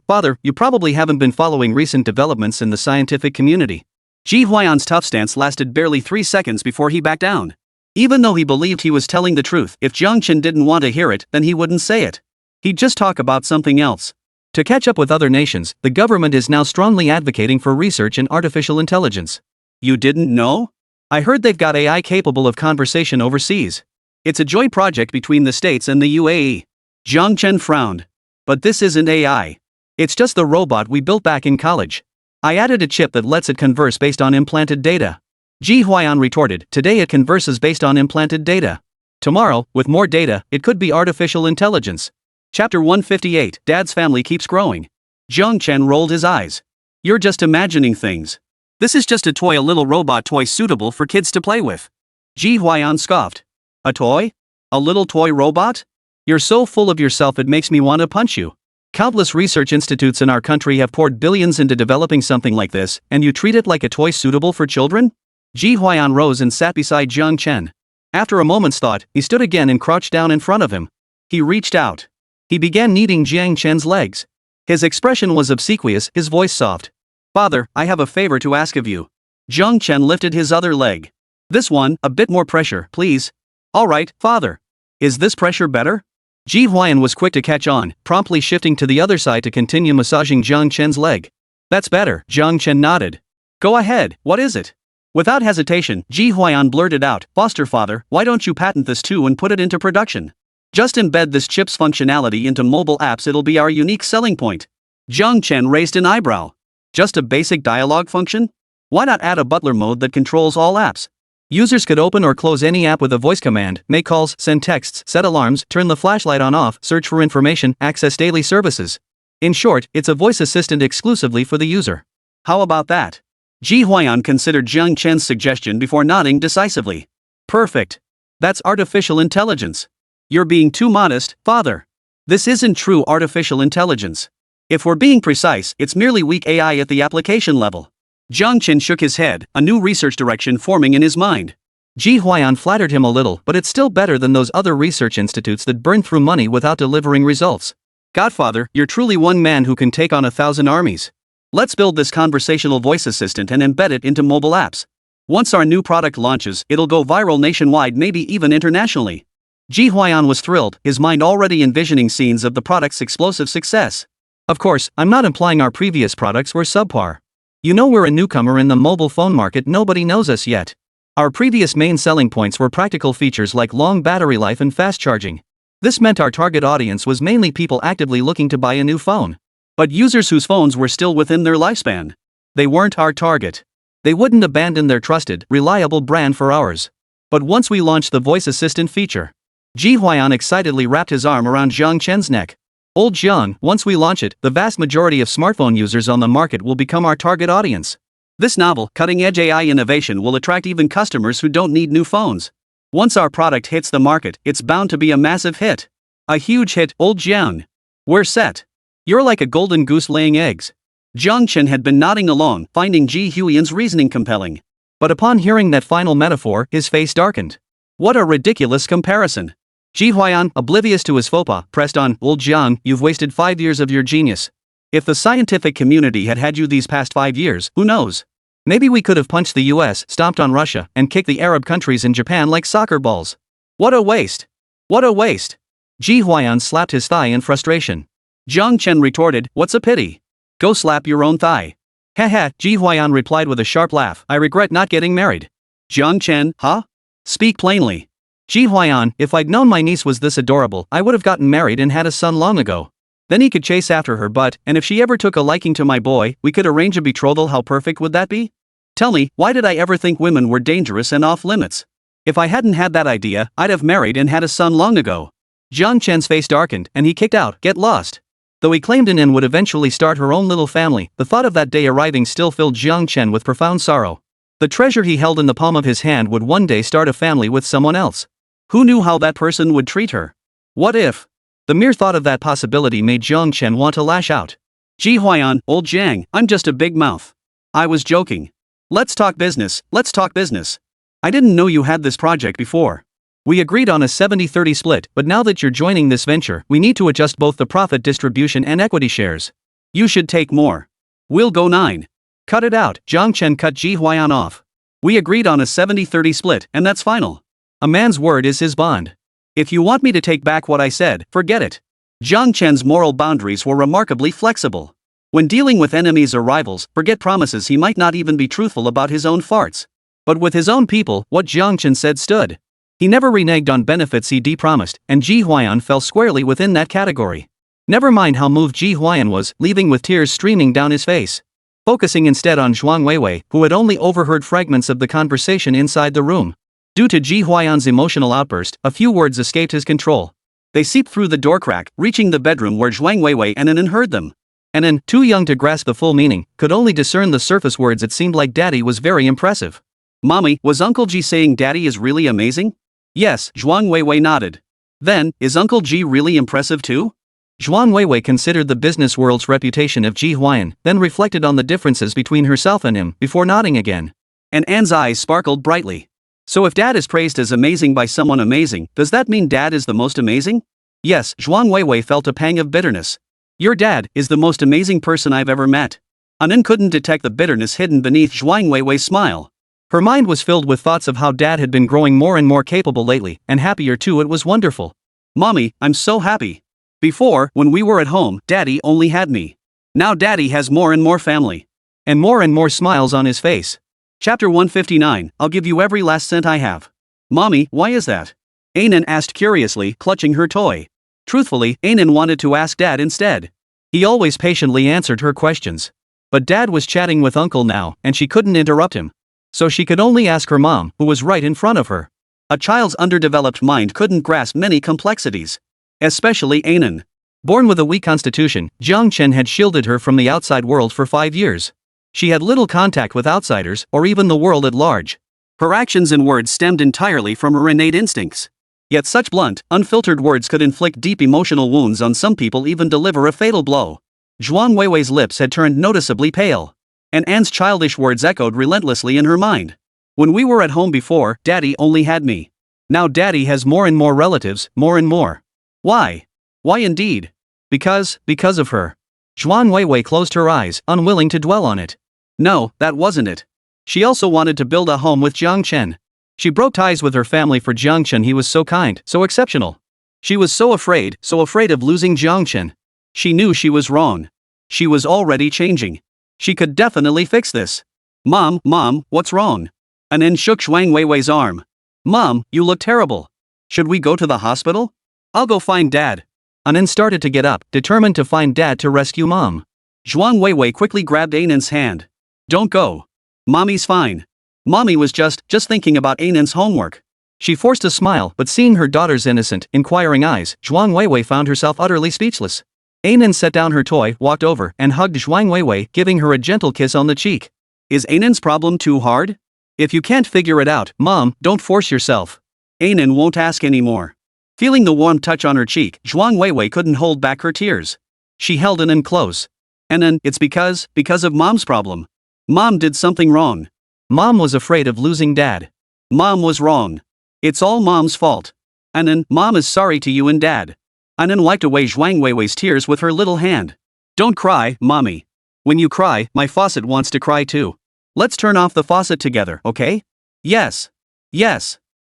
father, you probably haven't been following recent developments in the scientific community. Ji Hwayan's tough stance lasted barely 3 seconds before he backed down. Even though he believed he was telling the truth, if Jiang Chen didn't want to hear it, then he wouldn't say it. He'd just talk about something else. To catch up with other nations, the government is now strongly advocating for research in artificial intelligence. You didn't know? I heard they've got AI capable of conversation overseas. It's a joint project between the States and the UAE. Jiang Chen frowned. But this isn't AI. It's just the robot we built back in college. I added a chip that lets it converse based on implanted data. Ji Huaiyan retorted, today it converses based on implanted data. Tomorrow, with more data, it could be artificial intelligence. Chapter 158, Dad's family keeps growing. Jiang Chen rolled his eyes. You're just imagining things. This is just a toy, a little robot toy suitable for kids to play with. Ji Huaiyan scoffed. A toy? A little toy robot? You're so full of yourself it makes me want to punch you. Countless research institutes in our country have poured billions into developing something like this, and you treat it like a toy suitable for children? Ji Huaiyan rose and sat beside Jiang Chen. After a moment's thought, he stood again and crouched down in front of him. He reached out. He began kneading Jiang Chen's legs. His expression was obsequious, his voice soft. Father, I have a favor to ask of you. Jiang Chen lifted his other leg. This one, a bit more pressure, please. All right, father. Is this pressure better? Ji Huaiyan was quick to catch on, promptly shifting to the other side to continue massaging Jiang Chen's leg. That's better, Jiang Chen nodded. Go ahead, what is it? Without hesitation, Ji Huaiyan blurted out, Foster father, why don't you patent this too and put it into production? Just embed this chip's functionality into mobile apps, it'll be our unique selling point. Jiang Chen raised an eyebrow. Just a basic dialogue function? Why not add a butler mode that controls all apps? Users could open or close any app with a voice command, make calls, send texts, set alarms, turn the flashlight on off, search for information, access daily services. In short, it's a voice assistant exclusively for the user. How about that? Ji Huaiyan considered Jiang Chen's suggestion before nodding decisively. Perfect. That's artificial intelligence. You're being too modest, father. This isn't true artificial intelligence. If we're being precise, it's merely weak AI at the application level. Jiang Chen shook his head, a new research direction forming in his mind. Ji Huaiyan flattered him a little, but it's still better than those other research institutes that burn through money without delivering results. Godfather, you're truly one man who can take on 1,000 armies. Let's build this conversational voice assistant and embed it into mobile apps. Once our new product launches, it'll go viral nationwide, maybe even internationally. Ji Huaiyan was thrilled, his mind already envisioning scenes of the product's explosive success. Of course, I'm not implying our previous products were subpar. You know, we're a newcomer in the mobile phone market, nobody knows us yet. Our previous main selling points were practical features like long battery life and fast charging. This meant our target audience was mainly people actively looking to buy a new phone. But users whose phones were still within their lifespan. They weren't our target. They wouldn't abandon their trusted, reliable brand for ours. But once we launched the voice assistant feature, Ji Huaiyan excitedly wrapped his arm around Jiang Chen's neck. Old Jiang, once we launch it, the vast majority of smartphone users on the market will become our target audience. This novel, cutting-edge AI innovation will attract even customers who don't need new phones. Once our product hits the market, it's bound to be a massive hit. A huge hit, old Jiang. We're set. You're like a golden goose laying eggs. Jiang Chen had been nodding along, finding Ji Huaiyan's reasoning compelling. But upon hearing that final metaphor, his face darkened. What a ridiculous comparison. Ji Huaiyan, oblivious to his faux pas, pressed on, old Jiang, you've wasted 5 years of your genius. If the scientific community had had you these past 5 years, who knows? Maybe we could have punched the US, stomped on Russia, and kicked the Arab countries in Japan like soccer balls. What a waste. What a waste. Ji Huaiyan slapped his thigh in frustration. Jiang Chen retorted, what's a pity? Go slap your own thigh. Haha, Ji Huaiyan replied with a sharp laugh, I regret not getting married. Jiang Chen, huh? Speak plainly. Ji Huaiyan, if I'd known my niece was this adorable, I would have gotten married and had a son long ago. Then he could chase after her, and if she ever took a liking to my boy, we could arrange a betrothal. How perfect would that be? Tell me, why did I ever think women were dangerous and off limits? If I hadn't had that idea, I'd have married and had a son long ago. Jiang Chen's face darkened, and he kicked out, get lost. Though he claimed An would eventually start her own little family, the thought of that day arriving still filled Jiang Chen with profound sorrow. The treasure he held in the palm of his hand would one day start a family with someone else. Who knew how that person would treat her? What if? The mere thought of that possibility made Jiang Chen want to lash out. Ji Huaiyan, old Jiang, I'm just a big mouth. I was joking. Let's talk business, let's talk business. I didn't know you had this project before. We agreed on a 70-30 split, but now that you're joining this venture, we need to adjust both the profit distribution and equity shares. You should take more. We'll go 9. Cut it out, Jiang Chen cut Ji Huaiyan off. We agreed on a 70-30 split, and that's final. A man's word is his bond. If you want me to take back what I said, forget it. Jiang Chen's moral boundaries were remarkably flexible. When dealing with enemies or rivals, forget promises, he might not even be truthful about his own farts. But with his own people, what Jiang Chen said stood. He never reneged on benefits he de-promised, and Ji Huayan fell squarely within that category. Never mind how moved Ji Huayan was, leaving with tears streaming down his face. Focusing instead on Zhuang Weiwei, who had only overheard fragments of the conversation inside the room. Due to Ji Huayan's emotional outburst, a few words escaped his control. They seeped through the door crack, reaching the bedroom where Zhuang Weiwei and Anan heard them. Anan, too young to grasp the full meaning, could only discern the surface words. It seemed like Daddy was very impressive. Mommy, was Uncle Ji saying Daddy is really amazing? Yes, Zhuang Weiwei nodded. Then, is Uncle Ji really impressive too? Zhuang Weiwei considered the business world's reputation of Ji Huayan, then reflected on the differences between herself and him, before nodding again. And Anne's eyes sparkled brightly. So if Dad is praised as amazing by someone amazing, does that mean Dad is the most amazing? Yes, Zhuang Weiwei felt a pang of bitterness. Your dad is the most amazing person I've ever met. Anan couldn't detect the bitterness hidden beneath Zhuang Weiwei's smile. Her mind was filled with thoughts of how Dad had been growing more and more capable lately, and happier too. It was wonderful. Mommy, I'm so happy. Before, when we were at home, Daddy only had me. Now Daddy has more and more family. And more smiles on his face. Chapter 159, I'll give you every last cent I have. Mommy, why is that? Anan asked curiously, clutching her toy. Truthfully, Anan wanted to ask Dad instead. He always patiently answered her questions. But Dad was chatting with Uncle now, and she couldn't interrupt him. So she could only ask her mom, who was right in front of her. A child's underdeveloped mind couldn't grasp many complexities. Especially Anan. Born with a weak constitution, Jiang Chen had shielded her from the outside world for 5 years. She had little contact with outsiders, or even the world at large. Her actions and words stemmed entirely from her innate instincts. Yet such blunt, unfiltered words could inflict deep emotional wounds on some people, even deliver a fatal blow. Zhuang Weiwei's lips had turned noticeably pale. And Anne's childish words echoed relentlessly in her mind. When we were at home before, Daddy only had me. Now Daddy has more and more relatives, more and more. Why? Why indeed? Because of her. Zhuang Weiwei closed her eyes, unwilling to dwell on it. No, that wasn't it. She also wanted to build a home with Jiang Chen. She broke ties with her family for Jiang Chen. He was so kind, so exceptional. She was so afraid of losing Jiang Chen. She knew she was wrong. She was already changing. She could definitely fix this. Mom, what's wrong? Anan shook Zhuang Weiwei's arm. Mom, you look terrible. Should we go to the hospital? I'll go find Dad. Anan started to get up, determined to find Dad to rescue Mom. Zhuang Weiwei quickly grabbed Anan's hand. Don't go. Mommy's fine. Mommy was just thinking about Anan's homework. She forced a smile, but seeing her daughter's innocent, inquiring eyes, Zhuang Weiwei found herself utterly speechless. Anan set down her toy, walked over, and hugged Zhuang Weiwei, giving her a gentle kiss on the cheek. Is Anan's problem too hard? If you can't figure it out, Mom, don't force yourself. Anan won't ask anymore. Feeling the warm touch on her cheek, Zhuang Weiwei couldn't hold back her tears. She held Anan close. Anan, it's because of Mom's problem. Mom did something wrong. Mom was afraid of losing Dad. Mom was wrong. It's all Mom's fault. Anan, Mom is sorry to you and Dad. Anan wiped away Zhuang Weiwei's tears with her little hand. Don't cry, Mommy. When you cry, my faucet wants to cry too. Let's turn off the faucet together, okay? Yes.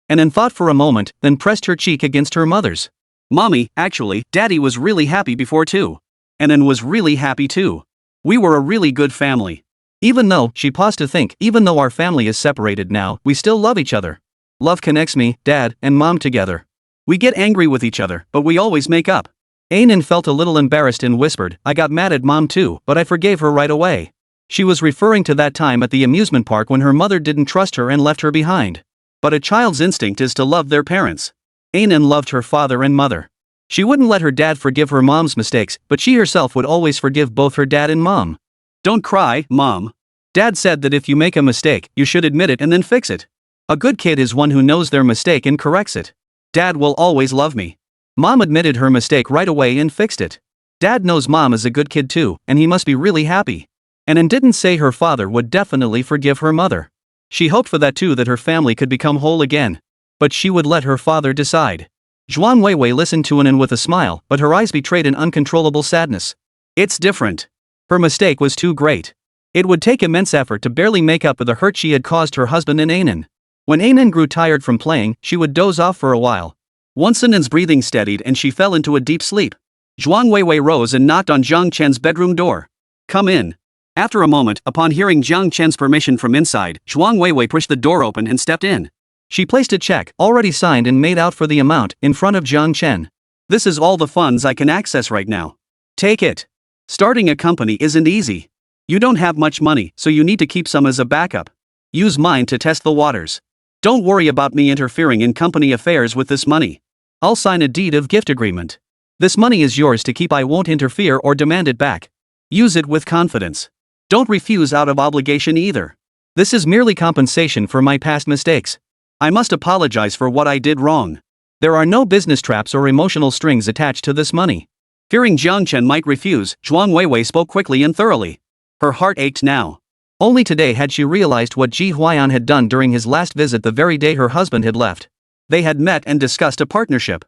Anan thought for a moment, then pressed her cheek against her mother's. Mommy, actually, Daddy was really happy before too. Anan was really happy too. We were a really good family. Even though, she paused to think, even though our family is separated now, we still love each other. Love connects me, Dad, and Mom together. We get angry with each other, but we always make up. Anan felt a little embarrassed and whispered, I got mad at Mom too, but I forgave her right away. She was referring to that time at the amusement park when her mother didn't trust her and left her behind. But a child's instinct is to love their parents. Anan loved her father and mother. She wouldn't let her dad forgive her mom's mistakes, but she herself would always forgive both her dad and Mom. Don't cry, Mom. Dad said that if you make a mistake, you should admit it and then fix it. A good kid is one who knows their mistake and corrects it. Dad will always love me. Mom admitted her mistake right away and fixed it. Dad knows Mom is a good kid too, and he must be really happy. Anan didn't say her father would definitely forgive her mother. She hoped for that too, that her family could become whole again. But she would let her father decide. Zhuang Weiwei listened to Anan with a smile, but her eyes betrayed an uncontrollable sadness. It's different. Her mistake was too great. It would take immense effort to barely make up for the hurt she had caused her husband and Anan. When Anan grew tired from playing, she would doze off for a while. Once Anan's breathing steadied and she fell into a deep sleep. Zhuang Weiwei rose and knocked on Jiang Chen's bedroom door. "Come in." After a moment, upon hearing Jiang Chen's permission from inside, Zhuang Weiwei pushed the door open and stepped in. She placed a check, already signed and made out for the amount, in front of Jiang Chen. "This is all the funds I can access right now. Take it. Starting a company isn't easy. You don't have much money, so you need to keep some as a backup. Use mine to test the waters. Don't worry about me interfering in company affairs with this money. I'll sign a deed of gift agreement. This money is yours to keep. I won't interfere or demand it back. Use it with confidence. Don't refuse out of obligation either. This is merely compensation for my past mistakes. I must apologize for what I did wrong. There are no business traps or emotional strings attached to this money." Fearing Jiang Chen might refuse, Zhuang Weiwei spoke quickly and thoroughly. Her heart ached now. Only today had she realized what Ji Huayan had done during his last visit the very day her husband had left. They had met and discussed a partnership.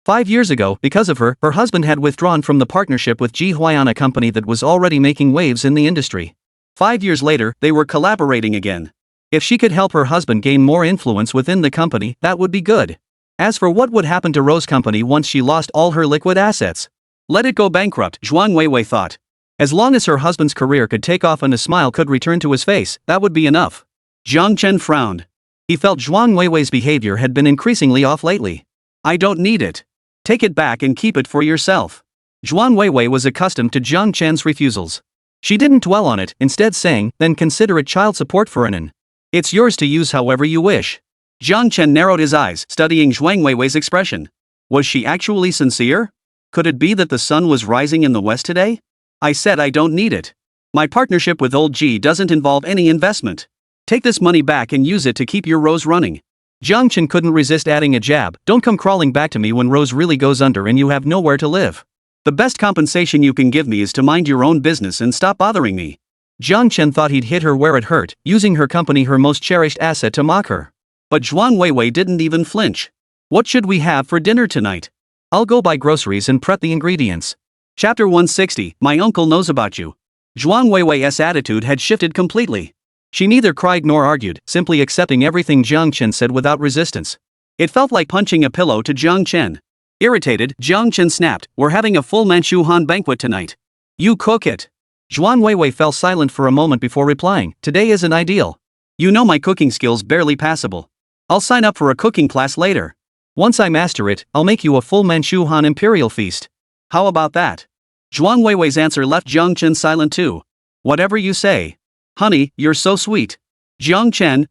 5 years ago, because of her husband had withdrawn from the partnership with Ji Huayan, a company that was already making waves in the industry. 5 years later, they were collaborating again. If she could help her husband gain more influence within the company, that would be good. As for what would happen to Rose Company once she lost all her liquid assets, let it go bankrupt, Zhuang Weiwei thought. As long as her husband's career could take off and a smile could return to his face, that would be enough. Jiang Chen frowned. He felt Zhuang Weiwei's behavior had been increasingly off lately. "I don't need it. Take it back and keep it for yourself." Zhuang Weiwei was accustomed to Jiang Chen's refusals. She didn't dwell on it, instead saying, "Then consider it child support for Anan. It's yours to use however you wish." Jiang Chen narrowed his eyes, studying Zhuang Weiwei's expression. Was she actually sincere? Could it be that the sun was rising in the west today? "I said I don't need it. My partnership with old G doesn't involve any investment. Take this money back and use it to keep your Rose running." Jiang Chen couldn't resist adding a jab. "Don't come crawling back to me when Rose really goes under and you have nowhere to live. The best compensation you can give me is to mind your own business and stop bothering me." Jiang Chen thought he'd hit her where it hurt, using her company, her most cherished asset, to mock her. But Zhuang Weiwei didn't even flinch. "What should we have for dinner tonight? I'll go buy groceries and prep the ingredients." Chapter 160, My Uncle Knows About You. Zhuang Weiwei's attitude had shifted completely. She neither cried nor argued, simply accepting everything Jiang Chen said without resistance. It felt like punching a pillow to Jiang Chen. Irritated, Jiang Chen snapped, "We're having a full Manchu Han banquet tonight. You cook it." Zhuang Weiwei fell silent for a moment before replying, "Today isn't ideal. You know my cooking skills barely passable. I'll sign up for a cooking class later. Once I master it, I'll make you a full Manchu Han imperial feast. How about that?" Zhuang Weiwei's answer left Jiang Chen silent too. "Whatever you say. Honey, you're so sweet." Jiang Chen, ?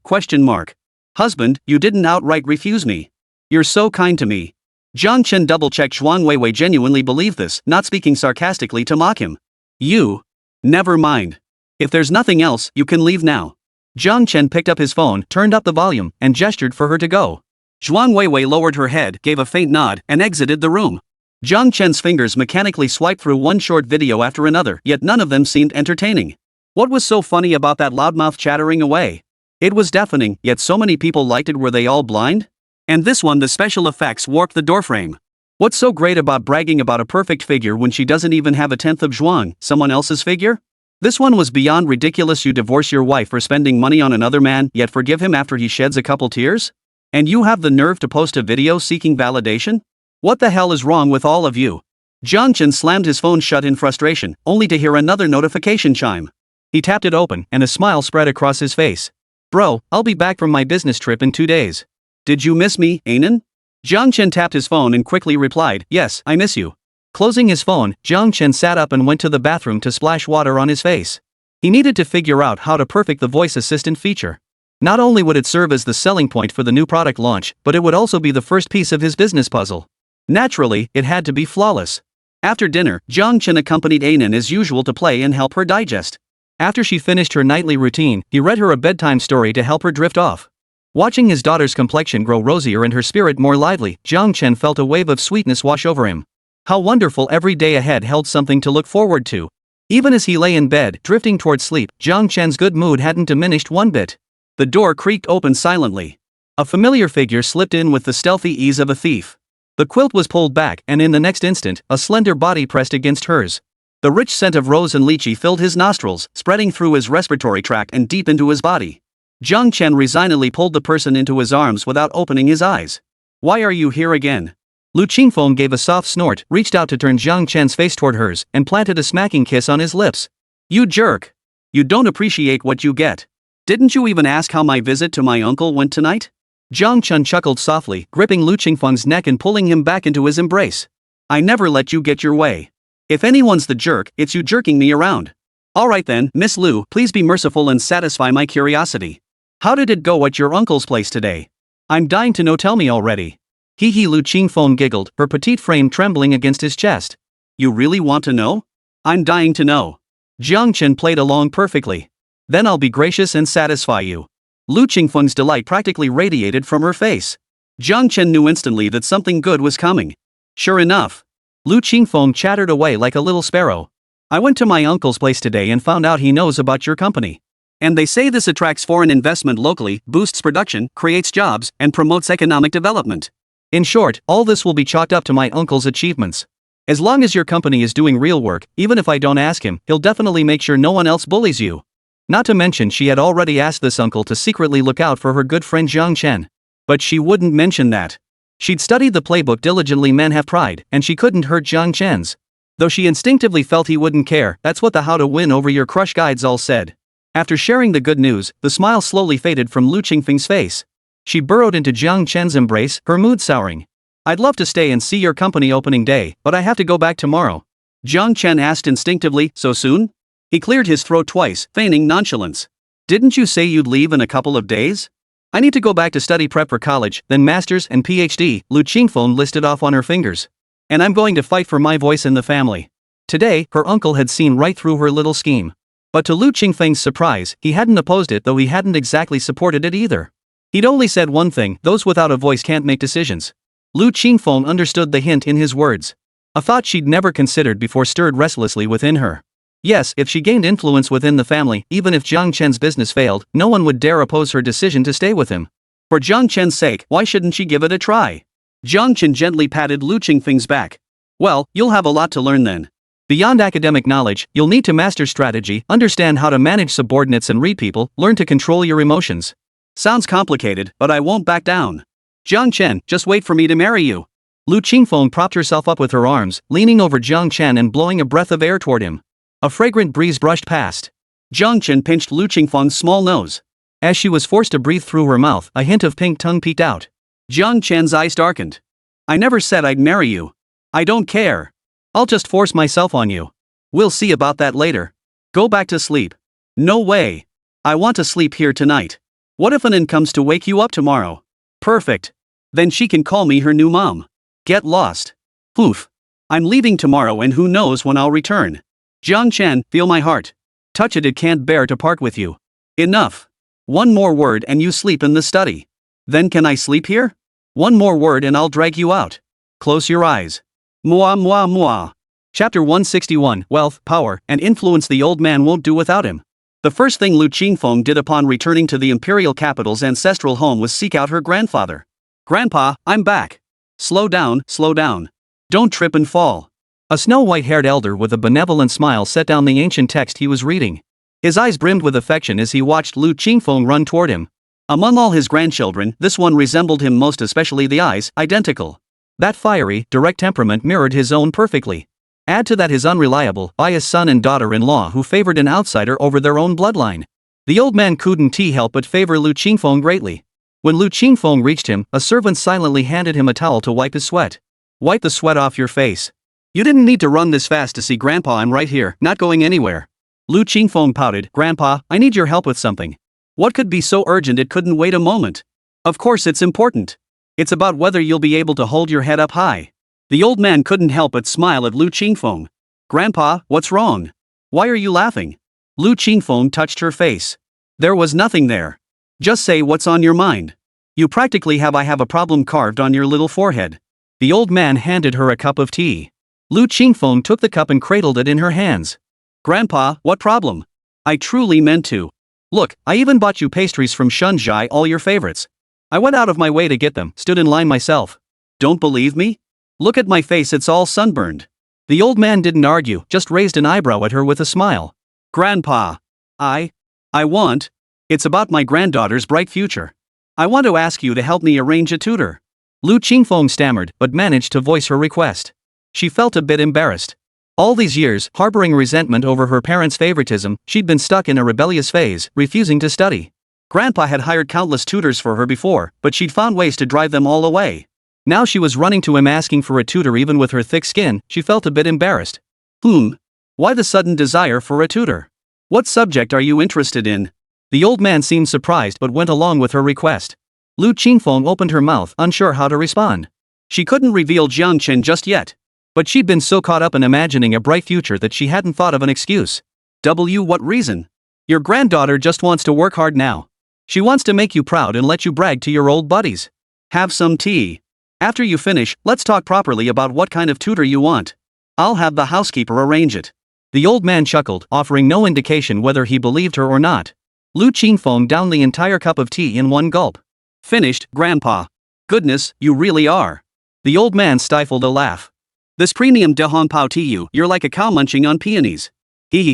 "Husband, you didn't outright refuse me. You're so kind to me." Jiang Chen double-checked Zhuang Weiwei genuinely believed this, not speaking sarcastically to mock him. "You? Never mind. If there's nothing else, you can leave now." Jiang Chen picked up his phone, turned up the volume, and gestured for her to go. Zhuang Weiwei lowered her head, gave a faint nod, and exited the room. Jiang Chen's fingers mechanically swiped through one short video after another, yet none of them seemed entertaining. What was so funny about that loudmouth chattering away? It was deafening, yet so many people liked it. Were they all blind? And this one, the special effects warped the doorframe. What's so great about bragging about a perfect figure when she doesn't even have a tenth of Zhuang, someone else's figure? This one was beyond ridiculous. You divorce your wife for spending money on another man, yet forgive him after he sheds a couple tears? And you have the nerve to post a video seeking validation? What the hell is wrong with all of you? Jiang Chen slammed his phone shut in frustration, only to hear another notification chime. He tapped it open, and a smile spread across his face. "Bro, I'll be back from my business trip in 2 days. Did you miss me, Anan?" Jiang Chen tapped his phone and quickly replied, "Yes, I miss you." Closing his phone, Jiang Chen sat up and went to the bathroom to splash water on his face. He needed to figure out how to perfect the voice assistant feature. Not only would it serve as the selling point for the new product launch, but it would also be the first piece of his business puzzle. Naturally, it had to be flawless. After dinner, Jiang Chen accompanied Anan as usual to play and help her digest. After she finished her nightly routine, he read her a bedtime story to help her drift off. Watching his daughter's complexion grow rosier and her spirit more lively, Jiang Chen felt a wave of sweetness wash over him. How wonderful every day ahead held something to look forward to. Even as he lay in bed, drifting toward sleep, Jiang Chen's good mood hadn't diminished one bit. The door creaked open silently. A familiar figure slipped in with the stealthy ease of a thief. The quilt was pulled back, and in the next instant, a slender body pressed against hers. The rich scent of rose and lychee filled his nostrils, spreading through his respiratory tract and deep into his body. Jiang Chen resignedly pulled the person into his arms without opening his eyes. Why are you here again? Lu Qingfeng gave a soft snort, reached out to turn Jiang Chen's face toward hers, and planted a smacking kiss on his lips. You jerk! You don't appreciate what you get. Didn't you even ask how my visit to my uncle went tonight? Jiang Chen chuckled softly, gripping Lu Qingfeng's neck and pulling him back into his embrace. I never let you get your way. If anyone's the jerk, it's you jerking me around. Alright then, Miss Lu, please be merciful and satisfy my curiosity. How did it go at your uncle's place today? I'm dying to know, tell me already. Hee hee, Lu Qingfeng giggled, her petite frame trembling against his chest. You really want to know? I'm dying to know. Jiang Chen played along perfectly. Then I'll be gracious and satisfy you. Lu Qingfeng's delight practically radiated from her face. Jiang Chen knew instantly that something good was coming. Sure enough. Lu Qingfeng chattered away like a little sparrow. I went to my uncle's place today and found out he knows about your company. And they say this attracts foreign investment locally, boosts production, creates jobs, and promotes economic development. In short, all this will be chalked up to my uncle's achievements. As long as your company is doing real work, even if I don't ask him, he'll definitely make sure no one else bullies you. Not to mention she had already asked this uncle to secretly look out for her good friend Jiang Chen. But she wouldn't mention that. She'd studied the playbook diligently, men have pride, and she couldn't hurt Jiang Chen's. Though she instinctively felt he wouldn't care, that's what the how to win over your crush guides all said. After sharing the good news, the smile slowly faded from Lu Qingfeng's face. She burrowed into Jiang Chen's embrace, her mood souring. I'd love to stay and see your company opening day, but I have to go back tomorrow. Jiang Chen asked instinctively, so soon? He cleared his throat twice, feigning nonchalance. Didn't you say you'd leave in a couple of days? I need to go back to study prep for college, then master's and PhD, Lu Qingfeng listed off on her fingers. And I'm going to fight for my voice in the family. Today, her uncle had seen right through her little scheme. But to Lu Qingfeng's surprise, he hadn't opposed it, though he hadn't exactly supported it either. He'd only said one thing: those without a voice can't make decisions. Lu Qingfeng understood the hint in his words. A thought she'd never considered before stirred restlessly within her. Yes, if she gained influence within the family, even if Jiang Chen's business failed, no one would dare oppose her decision to stay with him. For Jiang Chen's sake, why shouldn't she give it a try? Jiang Chen gently patted Lu Qingfeng's back. Well, you'll have a lot to learn then. Beyond academic knowledge, you'll need to master strategy, understand how to manage subordinates and read people, learn to control your emotions. Sounds complicated, but I won't back down. Jiang Chen, just wait for me to marry you. Lu Qingfeng propped herself up with her arms, leaning over Jiang Chen and blowing a breath of air toward him. A fragrant breeze brushed past. Jiang Chen pinched Lu Qingfeng's small nose. As she was forced to breathe through her mouth, a hint of pink tongue peeked out. Jiang Chen's eyes darkened. I never said I'd marry you. I don't care. I'll just force myself on you. We'll see about that later. Go back to sleep. No way. I want to sleep here tonight. What if Anan comes to wake you up tomorrow? Perfect. Then she can call me her new mom. Get lost. Poof. I'm leaving tomorrow and who knows when I'll return. Jiang Chen, feel my heart. Touch it can't bear to part with you. Enough. One more word and you sleep in the study. Then can I sleep here? One more word and I'll drag you out. Close your eyes. Mwah mwah mwah. Chapter 161, Wealth, Power, and Influence. The old man won't do without him. The first thing Lu Qingfeng did upon returning to the imperial capital's ancestral home was seek out her grandfather. Grandpa, I'm back. Slow down, slow down. Don't trip and fall. A snow-white-haired elder with a benevolent smile set down the ancient text he was reading. His eyes brimmed with affection as he watched Lu Qingfeng run toward him. Among all his grandchildren, this one resembled him most, especially the eyes, identical. That fiery, direct temperament mirrored his own perfectly. Add to that his unreliable, biased son and daughter-in-law who favored an outsider over their own bloodline. The old man couldn't help but favor Lu Qingfeng greatly. When Lu Qingfeng reached him, a servant silently handed him a towel to wipe his sweat. Wipe the sweat off your face. You didn't need to run this fast to see Grandpa. I'm right here, not going anywhere. Lu Qingfeng pouted. Grandpa, I need your help with something. What could be so urgent it couldn't wait a moment? Of course it's important. It's about whether you'll be able to hold your head up high. The old man couldn't help but smile at Lu Qingfeng. Grandpa, what's wrong? Why are you laughing? Lu Qingfeng touched her face. There was nothing there. Just say what's on your mind. You practically have I have a problem carved on your little forehead. The old man handed her a cup of tea. Lu Qingfeng took the cup and cradled it in her hands. Grandpa, what problem? I truly meant to. Look, I even bought you pastries from Shunzhai, all your favorites. I went out of my way to get them, stood in line myself. Don't believe me? Look at my face, it's all sunburned. The old man didn't argue, just raised an eyebrow at her with a smile. Grandpa. I want. It's about my granddaughter's bright future. I want to ask you to help me arrange a tutor. Lu Qingfeng stammered but managed to voice her request. She felt a bit embarrassed. All these years, harboring resentment over her parents' favoritism, she'd been stuck in a rebellious phase, refusing to study. Grandpa had hired countless tutors for her before, but she'd found ways to drive them all away. Now she was running to him asking for a tutor. Even with her thick skin, she felt a bit embarrassed. Why the sudden desire for a tutor? What subject are you interested in? The old man seemed surprised but went along with her request. Lu Qingfeng opened her mouth, unsure how to respond. She couldn't reveal Jiang Chen just yet. But she'd been so caught up in imagining a bright future that she hadn't thought of an excuse. What reason? Your granddaughter just wants to work hard now. She wants to make you proud and let you brag to your old buddies. Have some tea. After you finish, let's talk properly about what kind of tutor you want. I'll have the housekeeper arrange it. The old man chuckled, offering no indication whether he believed her or not. Lu Qingfeng downed the entire cup of tea in one gulp. Finished, Grandpa. Goodness, you really are. The old man stifled a laugh. This premium de Hong Pao tea, you're like a cow munching on peonies.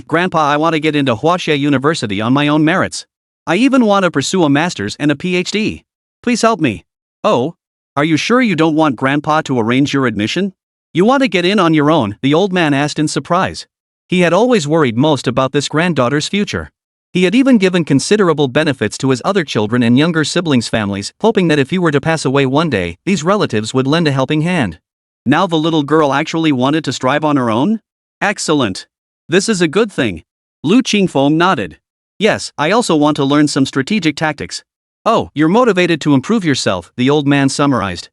Grandpa, I want to get into Huaxia University on my own merits. I even want to pursue a master's and a PhD. Please help me. Oh? Are you sure you don't want Grandpa to arrange your admission? You want to get in on your own? The old man asked in surprise. He had always worried most about this granddaughter's future. He had even given considerable benefits to his other children and younger siblings' families, hoping that if he were to pass away one day, these relatives would lend a helping hand. Now the little girl actually wanted to strive on her own? Excellent. This is a good thing. Lu Qingfeng nodded. Yes, I also want to learn some strategic tactics. Oh, you're motivated to improve yourself, the old man summarized.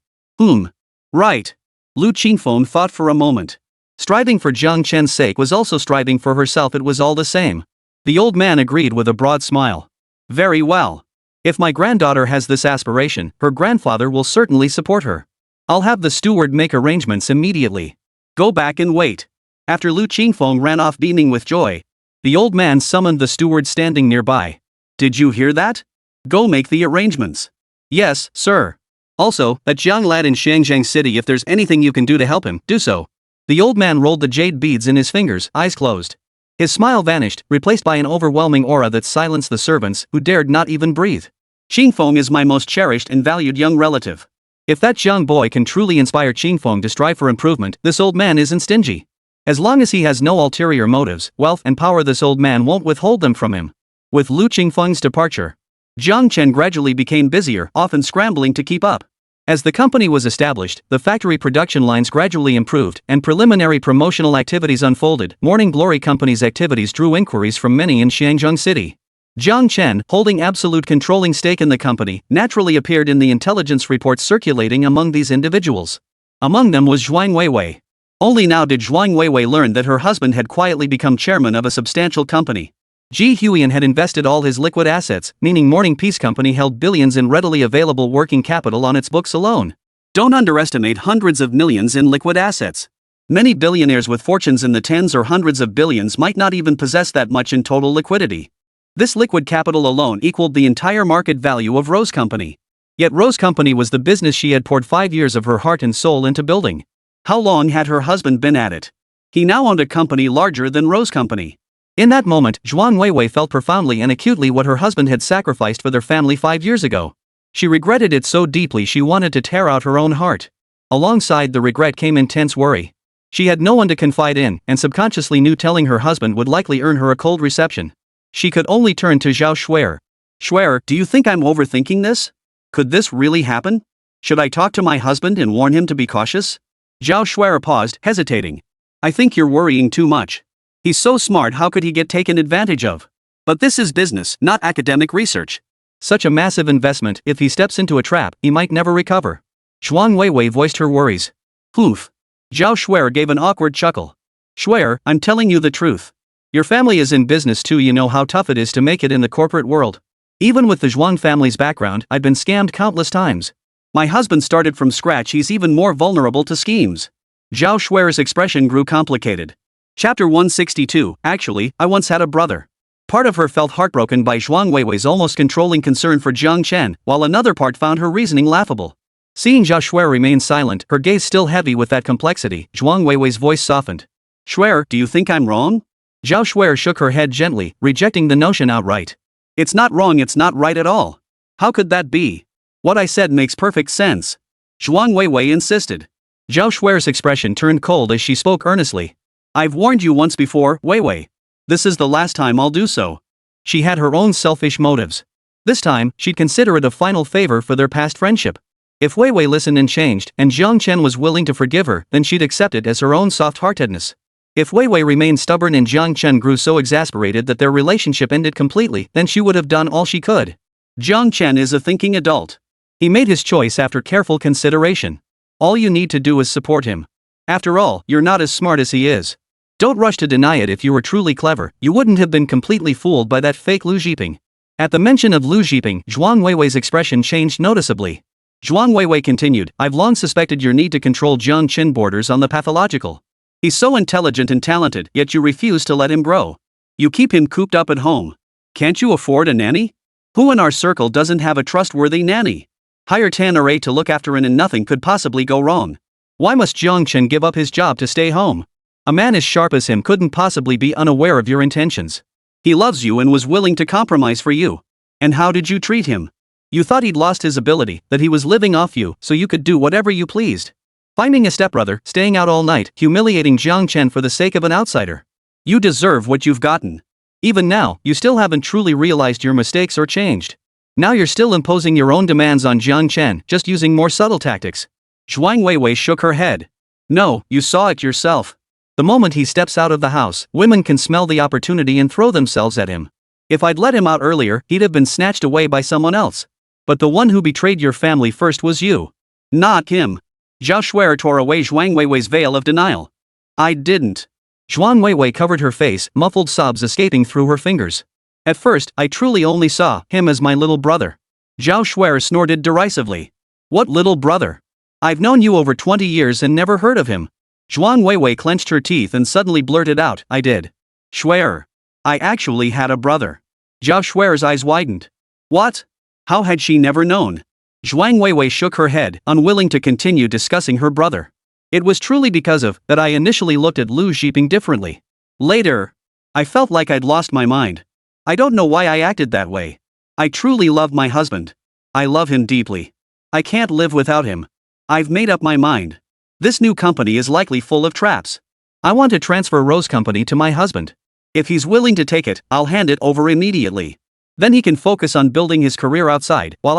Right. Lu Qingfeng thought for a moment. Striving for Jiang Chen's sake was also striving for herself. It was all the same. The old man agreed with a broad smile. Very well. If my granddaughter has this aspiration, her grandfather will certainly support her. I'll have the steward make arrangements immediately. Go back and wait. After Lu Qingfeng ran off beaming with joy, the old man summoned the steward standing nearby. Did you hear that? Go make the arrangements. Yes, sir. Also, that Jiang lad in Shangjiang City, if there's anything you can do to help him, do so. The old man rolled the jade beads in his fingers, eyes closed. His smile vanished, replaced by an overwhelming aura that silenced the servants, who dared not even breathe. Qingfeng is my most cherished and valued young relative. If that Jiang boy can truly inspire Qingfeng to strive for improvement, this old man isn't stingy. As long as he has no ulterior motives, wealth and power, this old man won't withhold them from him. With Lu Qingfeng's departure, Jiang Chen gradually became busier, often scrambling to keep up. As the company was established, the factory production lines gradually improved, and preliminary promotional activities unfolded. Morning Glory Company's activities drew inquiries from many in Shangjiang City. Jiang Chen, holding absolute controlling stake in the company, naturally appeared in the intelligence reports circulating among these individuals. Among them was Zhuang Weiwei. Only now did Zhuang Weiwei learn that her husband had quietly become chairman of a substantial company. Ji Huiyan had invested all his liquid assets, meaning Morning Peace Company held billions in readily available working capital on its books alone. Don't underestimate hundreds of millions in liquid assets. Many billionaires with fortunes in the tens or hundreds of billions might not even possess that much in total liquidity. This liquid capital alone equaled the entire market value of Rose Company. Yet Rose Company was the business she had poured 5 years of her heart and soul into building. How long had her husband been at it? He now owned a company larger than Rose Company. In that moment, Zhuang Weiwei felt profoundly and acutely what her husband had sacrificed for their family 5 years ago. She regretted it so deeply she wanted to tear out her own heart. Alongside the regret came intense worry. She had no one to confide in, and subconsciously knew telling her husband would likely earn her a cold reception. She could only turn to Zhao Shuer. Shuer, do you think I'm overthinking this? Could this really happen? Should I talk to my husband and warn him to be cautious? Zhao Shuer paused, hesitating. I think you're worrying too much. He's so smart, how could he get taken advantage of? But this is business, not academic research. Such a massive investment, if he steps into a trap, he might never recover. Zhuang Weiwei voiced her worries. Zhao Shuer gave an awkward chuckle. Shuer, I'm telling you the truth. Your family is in business too, you know how tough it is to make it in the corporate world. Even with the Zhuang family's background, I've been scammed countless times. My husband started from scratch, he's even more vulnerable to schemes. Zhao Shuer's expression grew complicated. Chapter 162, actually, I once had a brother. Part of her felt heartbroken by Zhuang Weiwei's almost controlling concern for Jiang Chen, while another part found her reasoning laughable. Seeing Zhao Shuer remain silent, her gaze still heavy with that complexity, Zhuang Weiwei's voice softened. Shuer, do you think I'm wrong? Zhao Shuer shook her head gently, rejecting the notion outright. It's not wrong, it's not right at all. How could that be? What I said makes perfect sense. Zhuang Weiwei insisted. Zhao Shuer's expression turned cold as she spoke earnestly. I've warned you once before, Weiwei. This is the last time I'll do so. She had her own selfish motives. This time, she'd consider it a final favor for their past friendship. If Weiwei listened and changed, and Jiang Chen was willing to forgive her, then she'd accept it as her own soft-heartedness. If Weiwei remained stubborn and Jiang Chen grew so exasperated that their relationship ended completely, then she would have done all she could. Jiang Chen is a thinking adult. He made his choice after careful consideration. All you need to do is support him. After all, you're not as smart as he is. Don't rush to deny it. If you were truly clever, you wouldn't have been completely fooled by that fake Lu Zhiping. At the mention of Lu Zhiping, Zhuang Weiwei's expression changed noticeably. Zhuang Weiwei continued, I've long suspected your need to control Jiang Chen borders on the pathological. He's so intelligent and talented, yet you refuse to let him grow. You keep him cooped up at home. Can't you afford a nanny? Who in our circle doesn't have a trustworthy nanny? Hire Tan or 8 to look after him and nothing could possibly go wrong. Why must Jiang Chen give up his job to stay home? A man as sharp as him couldn't possibly be unaware of your intentions. He loves you and was willing to compromise for you. And how did you treat him? You thought he'd lost his ability, that he was living off you, so you could do whatever you pleased. Finding a stepbrother, staying out all night, humiliating Jiang Chen for the sake of an outsider. You deserve what you've gotten. Even now, you still haven't truly realized your mistakes or changed. Now you're still imposing your own demands on Jiang Chen, just using more subtle tactics. Zhuang Weiwei shook her head. No, you saw it yourself. The moment he steps out of the house, women can smell the opportunity and throw themselves at him. If I'd let him out earlier, he'd have been snatched away by someone else. But the one who betrayed your family first was you. Not him. Zhao Shuer tore away Zhuang Weiwei's veil of denial. I didn't. Zhuang Weiwei covered her face, muffled sobs escaping through her fingers. At first, I truly only saw him as my little brother. Zhao Shuer snorted derisively. What little brother? I've known you over 20 years and never heard of him. Zhuang Weiwei clenched her teeth and suddenly blurted out, I did. Shuer. I actually had a brother. Zhao Shuer's eyes widened. What? How had she never known? Zhuang Weiwei shook her head, unwilling to continue discussing her brother. It was truly because of that I initially looked at Lu Zhiping differently. Later, I felt like I'd lost my mind. I don't know why I acted that way. I truly love my husband. I love him deeply. I can't live without him. I've made up my mind. This new company is likely full of traps. I want to transfer Rose Company to my husband. If he's willing to take it, I'll hand it over immediately. Then he can focus on building his career outside, while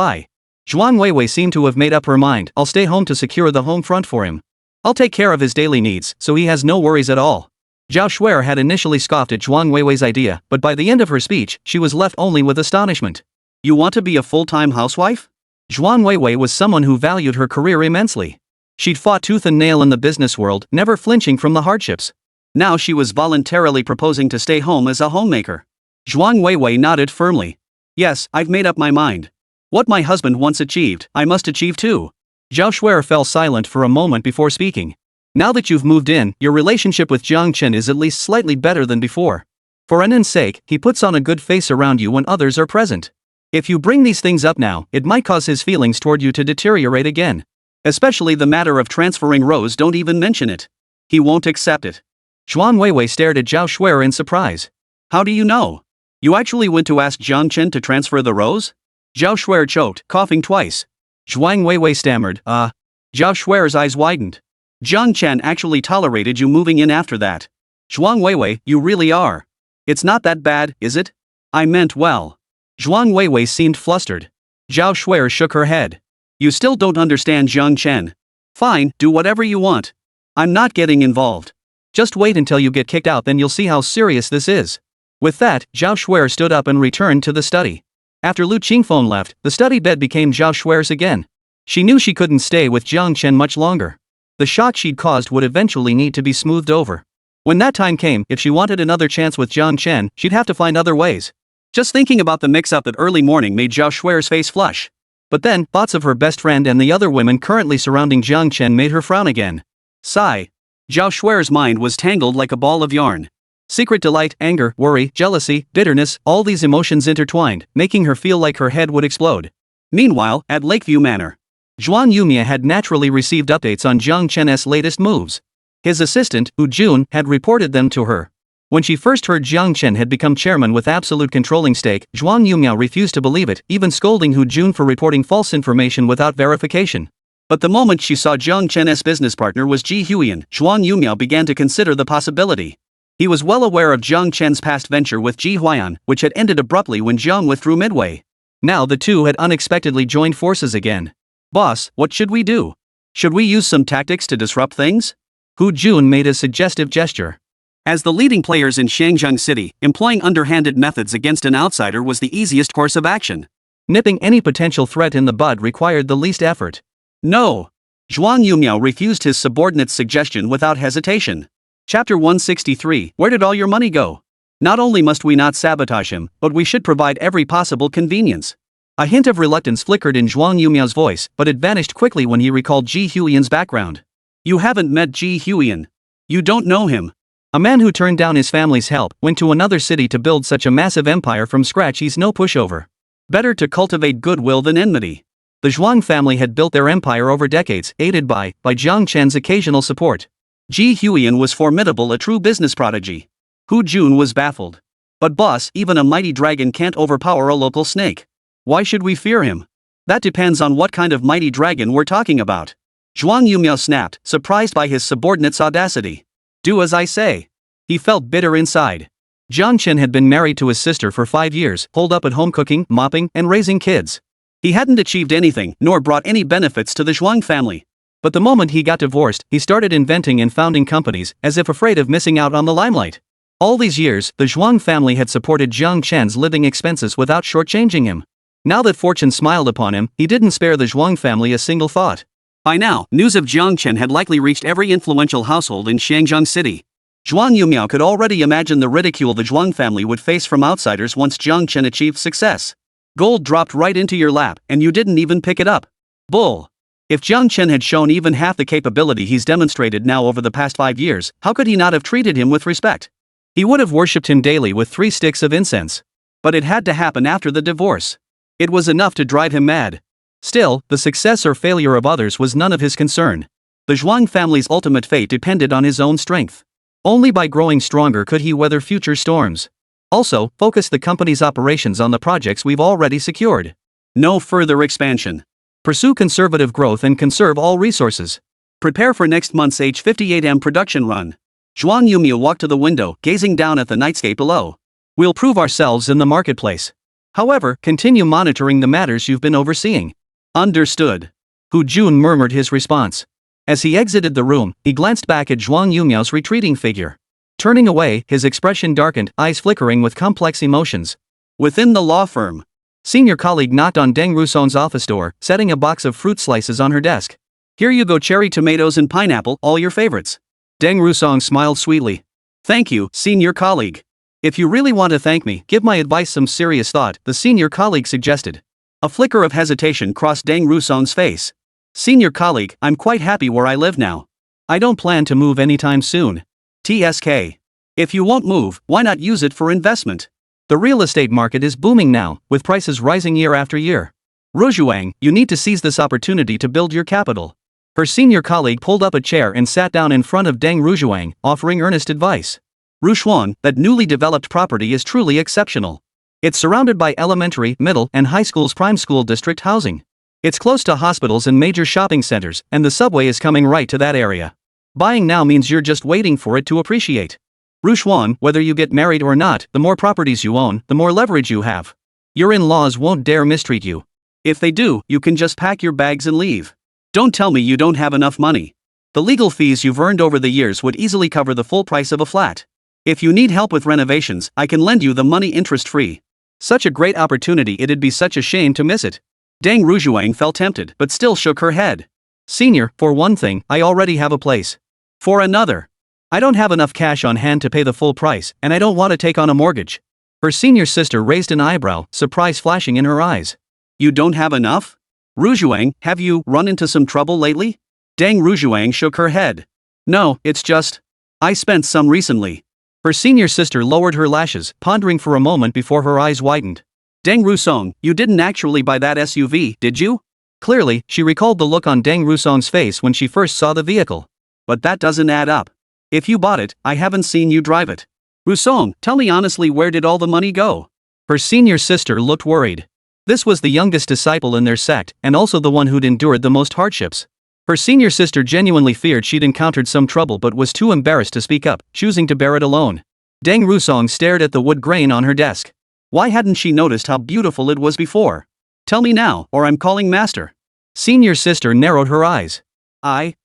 Zhuang Weiwei seemed to have made up her mind. I'll stay home to secure the home front for him. I'll take care of his daily needs, so he has no worries at all. Zhao Shuer had initially scoffed at Zhuang Weiwei's idea, but by the end of her speech, she was left only with astonishment. You want to be a full-time housewife? Zhuang Weiwei was someone who valued her career immensely. She'd fought tooth and nail in the business world, never flinching from the hardships. Now she was voluntarily proposing to stay home as a homemaker. Zhuang Weiwei nodded firmly. Yes, I've made up my mind. What my husband once achieved, I must achieve too. Zhao Shuer fell silent for a moment before speaking. Now that you've moved in, your relationship with Jiang Chen is at least slightly better than before. For Annen's sake, he puts on a good face around you when others are present. If you bring these things up now, it might cause his feelings toward you to deteriorate again. Especially the matter of transferring Rose, don't even mention it. He won't accept it. Zhuang Weiwei stared at Zhao Shuer in surprise. How do you know? You actually went to ask Jiang Chen to transfer the Rose? Zhao Shuer choked, coughing twice. Zhuang Weiwei stammered, Zhao Shuer's eyes widened. Jiang Chen actually tolerated you moving in after that. Zhuang Weiwei, you really are. It's not that bad, is it? I meant well. Zhuang Weiwei seemed flustered. Zhao Shuer shook her head. You still don't understand Jiang Chen. Fine, do whatever you want. I'm not getting involved. Just wait until you get kicked out, then you'll see how serious this is. With that, Zhao Shuer stood up and returned to the study. After Lu Qingfeng left, the study bed became Zhao Shuer's again. She knew she couldn't stay with Jiang Chen much longer. The shock she'd caused would eventually need to be smoothed over. When that time came, if she wanted another chance with Jiang Chen, she'd have to find other ways. Just thinking about the mix-up that early morning made Zhao Shuer's face flush. But then, thoughts of her best friend and the other women currently surrounding Jiang Chen made her frown again. Sigh. Zhao Shuer's mind was tangled like a ball of yarn. Secret delight, anger, worry, jealousy, bitterness, all these emotions intertwined, making her feel like her head would explode. Meanwhile, at Lakeview Manor, Zhuang Yumia had naturally received updates on Jiang Chen's latest moves. His assistant, Hu Jun, had reported them to her. When she first heard Jiang Chen had become chairman with absolute controlling stake, Zhuang Yumiao refused to believe it, even scolding Hu Jun for reporting false information without verification. But the moment she saw Jiang Chen's business partner was Ji Huiyan, Zhuang Yumiao began to consider the possibility. He was well aware of Jiang Chen's past venture with Ji Huiyan, which had ended abruptly when Jiang withdrew midway. Now the two had unexpectedly joined forces again. "Boss, what should we do? Should we use some tactics to disrupt things?" Hu Jun made a suggestive gesture. As the leading players in Shangzheng City, employing underhanded methods against an outsider was the easiest course of action. Nipping any potential threat in the bud required the least effort. No. Zhuang Yumiao refused his subordinate's suggestion without hesitation. Chapter 163, Where did all your money go? Not only must we not sabotage him, but we should provide every possible convenience. A hint of reluctance flickered in Zhuang Yumiao's voice, but it vanished quickly when he recalled Ji Huiyan's background. You haven't met Ji Huiyan. You don't know him. A man who turned down his family's help, went to another city to build such a massive empire from scratch. He's no pushover. Better to cultivate goodwill than enmity. The Zhuang family had built their empire over decades, aided by Jiang Chen's occasional support. Ji Huiyan was formidable, a true business prodigy. Hu Jun was baffled. But boss, even a mighty dragon can't overpower a local snake. Why should we fear him? That depends on what kind of mighty dragon we're talking about. Zhuang Yumiao snapped, surprised by his subordinate's audacity. Do as I say. He felt bitter inside. Jiang Chen had been married to his sister for 5 years, holed up at home cooking, mopping, and raising kids. He hadn't achieved anything, nor brought any benefits to the Zhuang family. But the moment he got divorced, he started inventing and founding companies, as if afraid of missing out on the limelight. All these years, the Zhuang family had supported Jiang Chen's living expenses without shortchanging him. Now that fortune smiled upon him, he didn't spare the Zhuang family a single thought. By now, news of Jiang Chen had likely reached every influential household in Shangzheng City. Zhuang Yumiao could already imagine the ridicule the Zhuang family would face from outsiders once Jiang Chen achieved success. Gold dropped right into your lap, and you didn't even pick it up. Bull. If Jiang Chen had shown even half the capability he's demonstrated now over the past 5 years, how could he not have treated him with respect? He would have worshipped him daily with 3 sticks of incense. But it had to happen after the divorce. It was enough to drive him mad. Still, the success or failure of others was none of his concern. The Zhuang family's ultimate fate depended on his own strength. Only by growing stronger could he weather future storms. Also, focus the company's operations on the projects we've already secured. No further expansion. Pursue conservative growth and conserve all resources. Prepare for next month's H58M production run. Zhuang Yumiao walked to the window, gazing down at the nightscape below. We'll prove ourselves in the marketplace. However, continue monitoring the matters you've been overseeing. Understood. Hu Jun murmured his response. As he exited the room, he glanced back at Zhuang Yumiao's retreating figure. Turning away, his expression darkened, eyes flickering with complex emotions. Within the law firm, senior colleague knocked on Deng Rusong's office door, setting a box of fruit slices on her desk. Here you go, cherry tomatoes and pineapple, all your favorites. Deng Rusong smiled sweetly. Thank you, senior colleague. If you really want to thank me, give my advice some serious thought, the senior colleague suggested. A flicker of hesitation crossed Deng Rusong's face. Senior colleague, I'm quite happy where I live now. I don't plan to move anytime soon. TSK. If you won't move, why not use it for investment? The real estate market is booming now, with prices rising year after year. Rujuang, you need to seize this opportunity to build your capital. Her senior colleague pulled up a chair and sat down in front of Deng Rujuang, offering earnest advice. Rushuan, that newly developed property is truly exceptional. It's surrounded by elementary, middle, and high schools' prime school district housing. It's close to hospitals and major shopping centers, and the subway is coming right to that area. Buying now means you're just waiting for it to appreciate. Rushuan, whether you get married or not, the more properties you own, the more leverage you have. Your in-laws won't dare mistreat you. If they do, you can just pack your bags and leave. Don't tell me you don't have enough money. The legal fees you've earned over the years would easily cover the full price of a flat. If you need help with renovations, I can lend you the money interest-free. Such a great opportunity, it'd be such a shame to miss it. Deng Rujuang felt tempted, but still shook her head. Senior, for one thing, I already have a place. For another, I don't have enough cash on hand to pay the full price, and I don't want to take on a mortgage. Her senior sister raised an eyebrow, surprise flashing in her eyes. You don't have enough? Rujuang, have you run into some trouble lately? Deng Rujuang shook her head. No, it's just, I spent some recently. Her senior sister lowered her lashes, pondering for a moment before her eyes widened. Deng Rusong, you didn't actually buy that SUV, did you? Clearly, she recalled the look on Deng Rusong's face when she first saw the vehicle. But that doesn't add up. If you bought it, I haven't seen you drive it. Rusong, tell me honestly, where did all the money go? Her senior sister looked worried. This was the youngest disciple in their sect, and also the one who'd endured the most hardships. Her senior sister genuinely feared she'd encountered some trouble but was too embarrassed to speak up, choosing to bear it alone. Deng Rusong stared at the wood grain on her desk. Why hadn't she noticed how beautiful it was before? Tell me now, or I'm calling master. Senior sister narrowed her eyes. I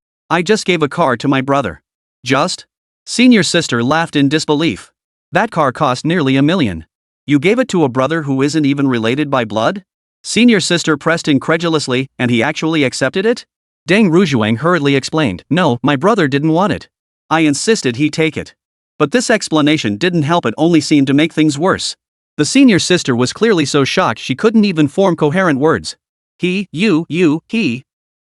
just gave a car to my brother. Just? Senior sister laughed in disbelief. That car cost nearly $1 million. You gave it to a brother who isn't even related by blood? Senior sister pressed incredulously, and he actually accepted it? Deng Rujuang hurriedly explained, no, my brother didn't want it. I insisted he take it. But this explanation didn't help, it only seemed to make things worse. The senior sister was clearly so shocked she couldn't even form coherent words. He. Deng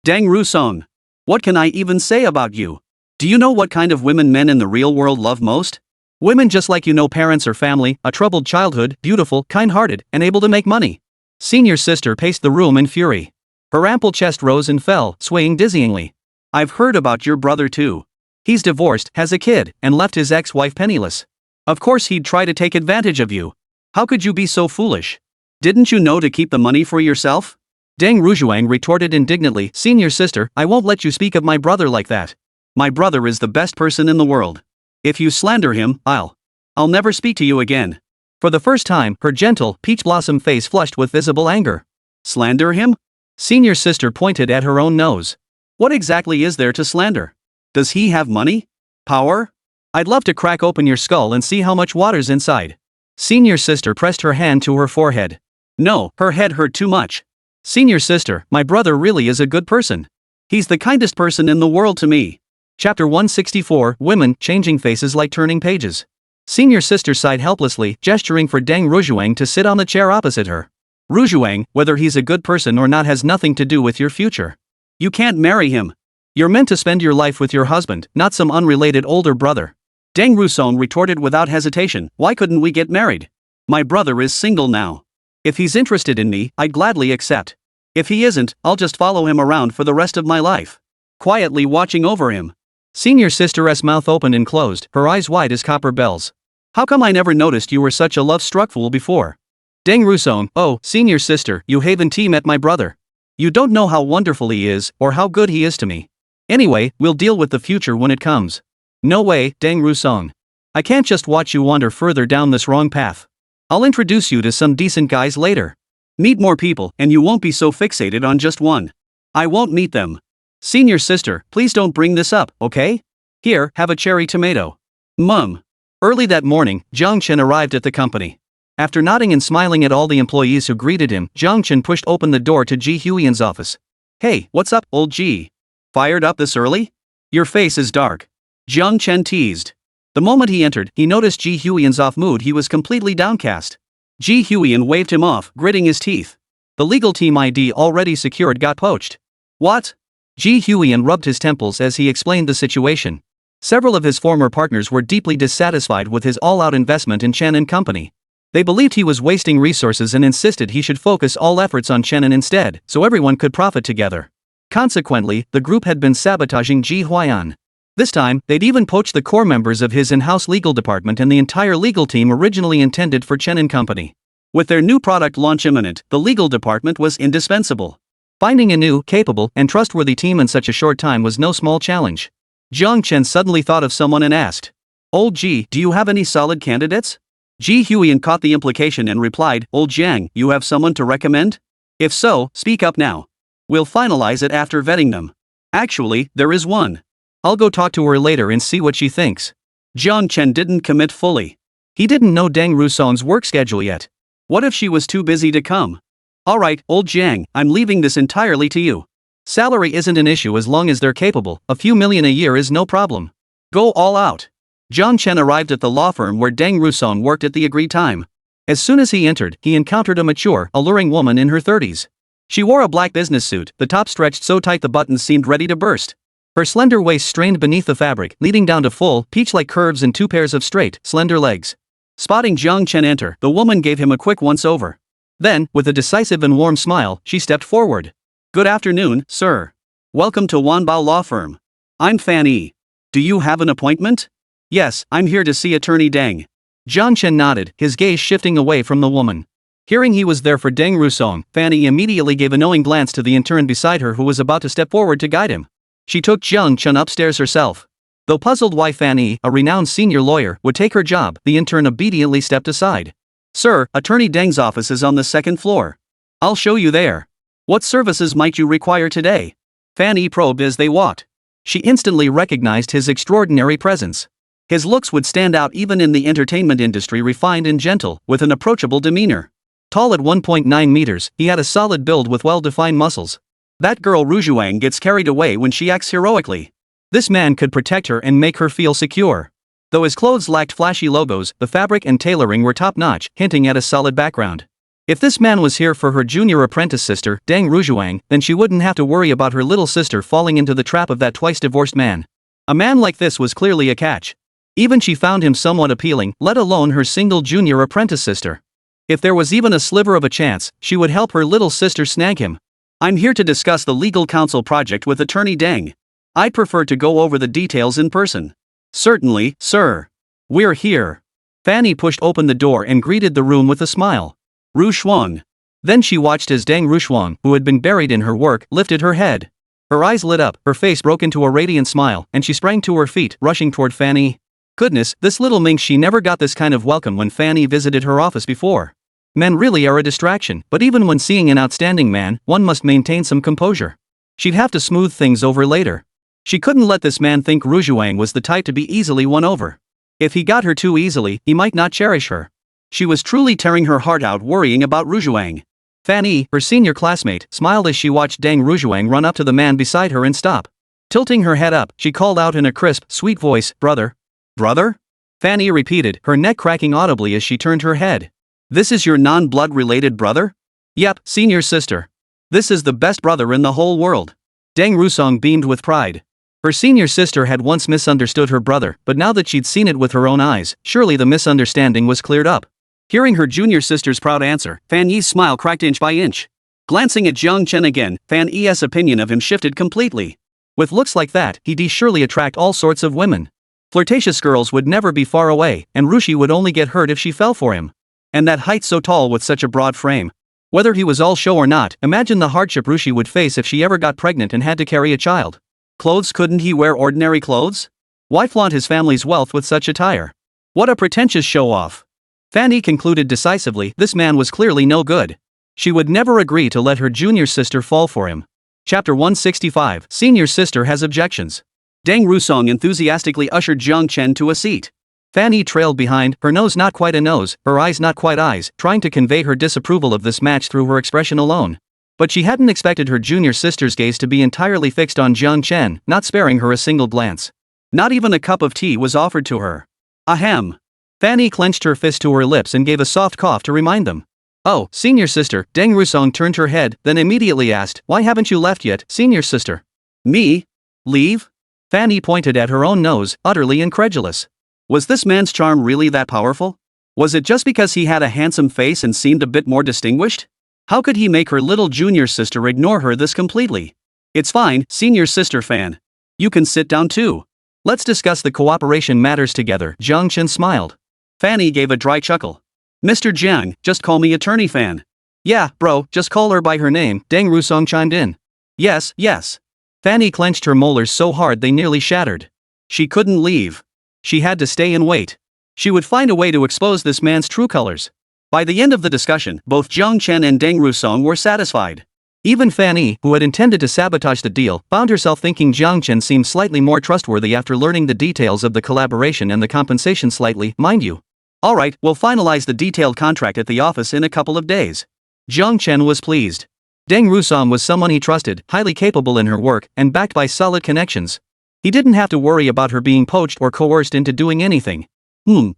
Rusong. What can I even say about you? Do you know what kind of women men in the real world love most? Women just like you, no parents or family, a troubled childhood, beautiful, kind-hearted, and able to make money. Senior sister paced the room in fury. Her ample chest rose and fell, swaying dizzyingly. I've heard about your brother too. He's divorced, has a kid, and left his ex-wife penniless. Of course he'd try to take advantage of you. How could you be so foolish? Didn't you know to keep the money for yourself? Deng Rujuang retorted indignantly, Senior sister, I won't let you speak of my brother like that. My brother is the best person in the world. If you slander him, I'll never speak to you again. For the first time, her gentle, peach blossom face flushed with visible anger. Slander him? Senior sister pointed at her own nose. What exactly is there to slander? Does he have money? Power? I'd love to crack open your skull and see how much water's inside. Senior sister pressed her hand to her forehead. No, her head hurt too much. Senior sister, my brother really is a good person. He's the kindest person in the world to me. Chapter 164, Women, Changing Faces Like Turning Pages. Senior sister sighed helplessly, gesturing for Deng Rujuang to sit on the chair opposite her. Rujuang, whether he's a good person or not has nothing to do with your future. You can't marry him. You're meant to spend your life with your husband, not some unrelated older brother. Deng Rusong retorted without hesitation, why couldn't we get married? My brother is single now. If he's interested in me, I'd gladly accept. If he isn't, I'll just follow him around for the rest of my life. Quietly watching over him. Senior sister's mouth opened and closed, her eyes wide as copper bells. How come I never noticed you were such a love-struck fool before? Deng Rusong, oh, senior sister, you haven't met my brother. You don't know how wonderful he is, or how good he is to me. Anyway, we'll deal with the future when it comes. No way, Deng Rusong. I can't just watch you wander further down this wrong path. I'll introduce you to some decent guys later. Meet more people, and you won't be so fixated on just one. I won't meet them. Senior sister, please don't bring this up, okay? Here, have a cherry tomato. Mum. Early that morning, Jiang Chen arrived at the company. After nodding and smiling at all the employees who greeted him, Jiang Chen pushed open the door to Ji Huiyan's office. Hey, what's up, old Ji? Fired up this early? Your face is dark. Jiang Chen teased. The moment he entered, he noticed Ji Huiyan's off mood. He was completely downcast. Ji Huiyan waved him off, gritting his teeth. The legal team ID already secured got poached. What? Ji Huiyan rubbed his temples as he explained the situation. Several of his former partners were deeply dissatisfied with his all-out investment in Chen and Company. They believed he was wasting resources and insisted he should focus all efforts on Chen instead, so everyone could profit together. Consequently, the group had been sabotaging Ji Huiyan. This time, they'd even poached the core members of his in-house legal department and the entire legal team originally intended for Chen and Company. With their new product launch imminent, the legal department was indispensable. Finding a new, capable, and trustworthy team in such a short time was no small challenge. Jiang Chen suddenly thought of someone and asked, Old Ji, do you have any solid candidates? Ji Huiyan caught the implication and replied, Old Jiang, you have someone to recommend? If so, speak up now. We'll finalize it after vetting them. Actually, there is one. I'll go talk to her later and see what she thinks. Jiang Chen didn't commit fully. He didn't know Deng Rusong's work schedule yet. What if she was too busy to come? Alright, old Jiang, I'm leaving this entirely to you. Salary isn't an issue as long as they're capable, a few million a year is no problem. Go all out. Jiang Chen arrived at the law firm where Deng Rusong worked at the agreed time. As soon as he entered, he encountered a mature, alluring woman in her 30s. She wore a black business suit, the top stretched so tight the buttons seemed ready to burst. Her slender waist strained beneath the fabric, leading down to full, peach-like curves and 2 pairs of straight, slender legs. Spotting Jiang Chen enter, the woman gave him a quick once-over. Then, with a decisive and warm smile, she stepped forward. Good afternoon, sir. Welcome to Wanbao Law Firm. I'm Fan Yi. Do you have an appointment? Yes, I'm here to see Attorney Deng. Jiang Chen nodded, his gaze shifting away from the woman. Hearing he was there for Deng Rusong, Fanny immediately gave a knowing glance to the intern beside her who was about to step forward to guide him. She took Jiang Chen upstairs herself. Though puzzled why Fanny, a renowned senior lawyer, would take her job, the intern obediently stepped aside. Sir, Attorney Deng's office is on the second floor. I'll show you there. What services might you require today? Fanny probed as they walked. She instantly recognized his extraordinary presence. His looks would stand out even in the entertainment industry, refined and gentle, with an approachable demeanor. Tall at 1.9 meters, he had a solid build with well-defined muscles. That girl Rujuang gets carried away when she acts heroically. This man could protect her and make her feel secure. Though his clothes lacked flashy logos, the fabric and tailoring were top-notch, hinting at a solid background. If this man was here for her junior apprentice sister, Deng Rujuang, then she wouldn't have to worry about her little sister falling into the trap of that twice-divorced man. A man like this was clearly a catch. Even she found him somewhat appealing, let alone her single junior apprentice sister. If there was even a sliver of a chance, she would help her little sister snag him. I'm here to discuss the legal counsel project with Attorney Deng. I'd prefer to go over the details in person. Certainly, sir. We're here. Fanny pushed open the door and greeted the room with a smile. Ru Shuang. Then she watched as Deng Rushuang, who had been buried in her work, lifted her head. Her eyes lit up, her face broke into a radiant smile, and she sprang to her feet, rushing toward Fanny. Goodness, this little minx, she never got this kind of welcome when Fanny visited her office before. Men really are a distraction, but even when seeing an outstanding man, one must maintain some composure. She'd have to smooth things over later. She couldn't let this man think Rujuang was the type to be easily won over. If he got her too easily, he might not cherish her. She was truly tearing her heart out worrying about Rujuang. Fanny, her senior classmate, smiled as she watched Deng Rujuang run up to the man beside her and stop. Tilting her head up, she called out in a crisp, sweet voice, "Brother." "Brother?" Fanny repeated, her neck cracking audibly as she turned her head. "This is your non-blood related brother?" "Yep, senior sister. This is the best brother in the whole world." Deng Rusong beamed with pride. Her senior sister had once misunderstood her brother, but now that she'd seen it with her own eyes, surely the misunderstanding was cleared up. Hearing her junior sister's proud answer, Fan Yi's smile cracked inch by inch. Glancing at Jiang Chen again, Fan Yi's opinion of him shifted completely. With looks like that, he'd surely attract all sorts of women. Flirtatious girls would never be far away, and Rushi would only get hurt if she fell for him. And that height so tall with such a broad frame. Whether he was all show or not, imagine the hardship Rushi would face if she ever got pregnant and had to carry a child. Clothes, couldn't he wear ordinary clothes? Why flaunt his family's wealth with such attire? What a pretentious show-off. Fanny concluded decisively, this man was clearly no good. She would never agree to let her junior sister fall for him. Chapter 165, Senior Sister Has Objections. Deng Rusong enthusiastically ushered Jiang Chen to a seat. Fanny trailed behind, her nose not quite a nose, her eyes not quite eyes, trying to convey her disapproval of this match through her expression alone. But she hadn't expected her junior sister's gaze to be entirely fixed on Jiang Chen, not sparing her a single glance. Not even a cup of tea was offered to her. Ahem. Fanny clenched her fist to her lips and gave a soft cough to remind them. Oh, senior sister, Deng Rusong turned her head, then immediately asked, why haven't you left yet, senior sister? Me? Leave? Fanny pointed at her own nose, utterly incredulous. Was this man's charm really that powerful? Was it just because he had a handsome face and seemed a bit more distinguished? How could he make her little junior sister ignore her this completely? It's fine, senior sister Fan. You can sit down too. Let's discuss the cooperation matters together, Jiang Chen smiled. Fanny gave a dry chuckle. Mr. Jiang, just call me Attorney Fan. Yeah, bro, just call her by her name, Deng Rusong chimed in. Yes, yes. Fanny clenched her molars so hard they nearly shattered. She couldn't leave. She had to stay and wait. She would find a way to expose this man's true colors. By the end of the discussion, both Jiang Chen and Deng Rusong were satisfied. Even Fanny, who had intended to sabotage the deal, found herself thinking Jiang Chen seemed slightly more trustworthy after learning the details of the collaboration and the compensation slightly, mind you. Alright, we'll finalize the detailed contract at the office in a couple of days. Jiang Chen was pleased. Deng Rusong was someone he trusted, highly capable in her work, and backed by solid connections. He didn't have to worry about her being poached or coerced into doing anything.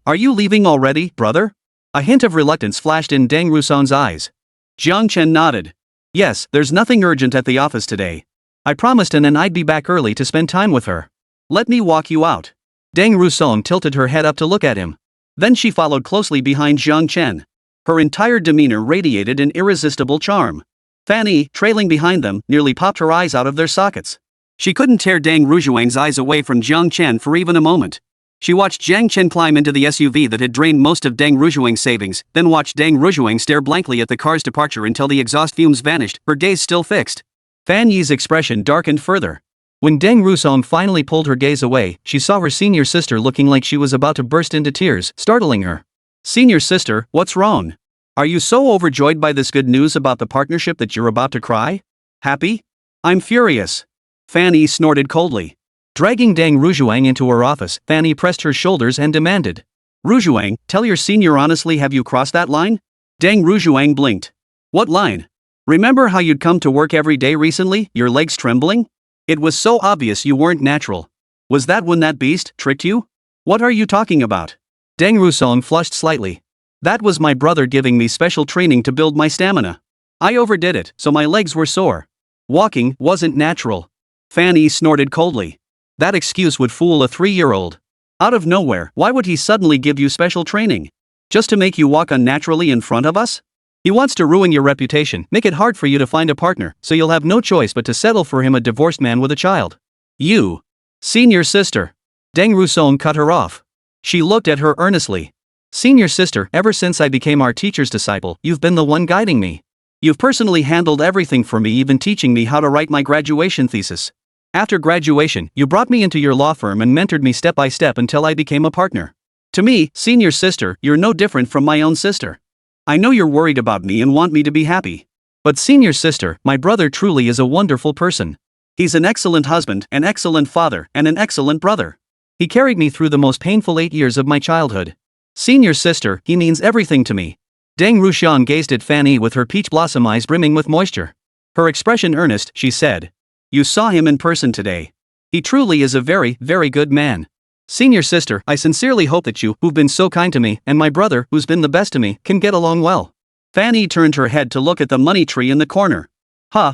Are you leaving already, brother? A hint of reluctance flashed in Deng Rusong's eyes. Jiang Chen nodded. Yes, there's nothing urgent at the office today. I promised and I'd be back early to spend time with her. Let me walk you out. Deng Rusong tilted her head up to look at him. Then she followed closely behind Jiang Chen. Her entire demeanor radiated an irresistible charm. Fanny, trailing behind them, nearly popped her eyes out of their sockets. She couldn't tear Deng Rujuang's eyes away from Jiang Chen for even a moment. She watched Jiang Chen climb into the SUV that had drained most of Deng Rujuang's savings, then watched Deng Rujuang stare blankly at the car's departure until the exhaust fumes vanished, her gaze still fixed. Fan Yi's expression darkened further. When Deng Rusong finally pulled her gaze away, she saw her senior sister looking like she was about to burst into tears, startling her. Senior sister, what's wrong? Are you so overjoyed by this good news about the partnership that you're about to cry? Happy? I'm furious. Fan Yi snorted coldly. Dragging Deng Rujuang into her office, Fan Yi pressed her shoulders and demanded. Rujuang, tell your senior honestly, have you crossed that line? Deng Rujuang blinked. What line? Remember how you'd come to work every day recently, your legs trembling? It was so obvious you weren't natural. Was that when that beast tricked you? What are you talking about? Deng Rusong flushed slightly. That was my brother giving me special training to build my stamina. I overdid it, so my legs were sore. Walking wasn't natural. Fan Yi snorted coldly. That excuse would fool a 3-year-old. Out of nowhere, why would he suddenly give you special training? Just to make you walk unnaturally in front of us? He wants to ruin your reputation, make it hard for you to find a partner, so you'll have no choice but to settle for him, a divorced man with a child. You. Senior sister. Deng Rusong cut her off. She looked at her earnestly. Senior sister, ever since I became our teacher's disciple, you've been the one guiding me. You've personally handled everything for me, even teaching me how to write my graduation thesis. After graduation, you brought me into your law firm and mentored me step by step until I became a partner. To me, senior sister, you're no different from my own sister. I know you're worried about me and want me to be happy. But senior sister, my brother truly is a wonderful person. He's an excellent husband, an excellent father, and an excellent brother. He carried me through the most painful 8 years of my childhood. Senior sister, he means everything to me. Deng Ruxian gazed at Fan Yi with her peach blossom eyes brimming with moisture. Her expression earnest, she said. You saw him in person today. He truly is a very, very good man. Senior sister, I sincerely hope that you, who've been so kind to me, and my brother, who's been the best to me, can get along well. Fan Yi turned her head to look at the money tree in the corner.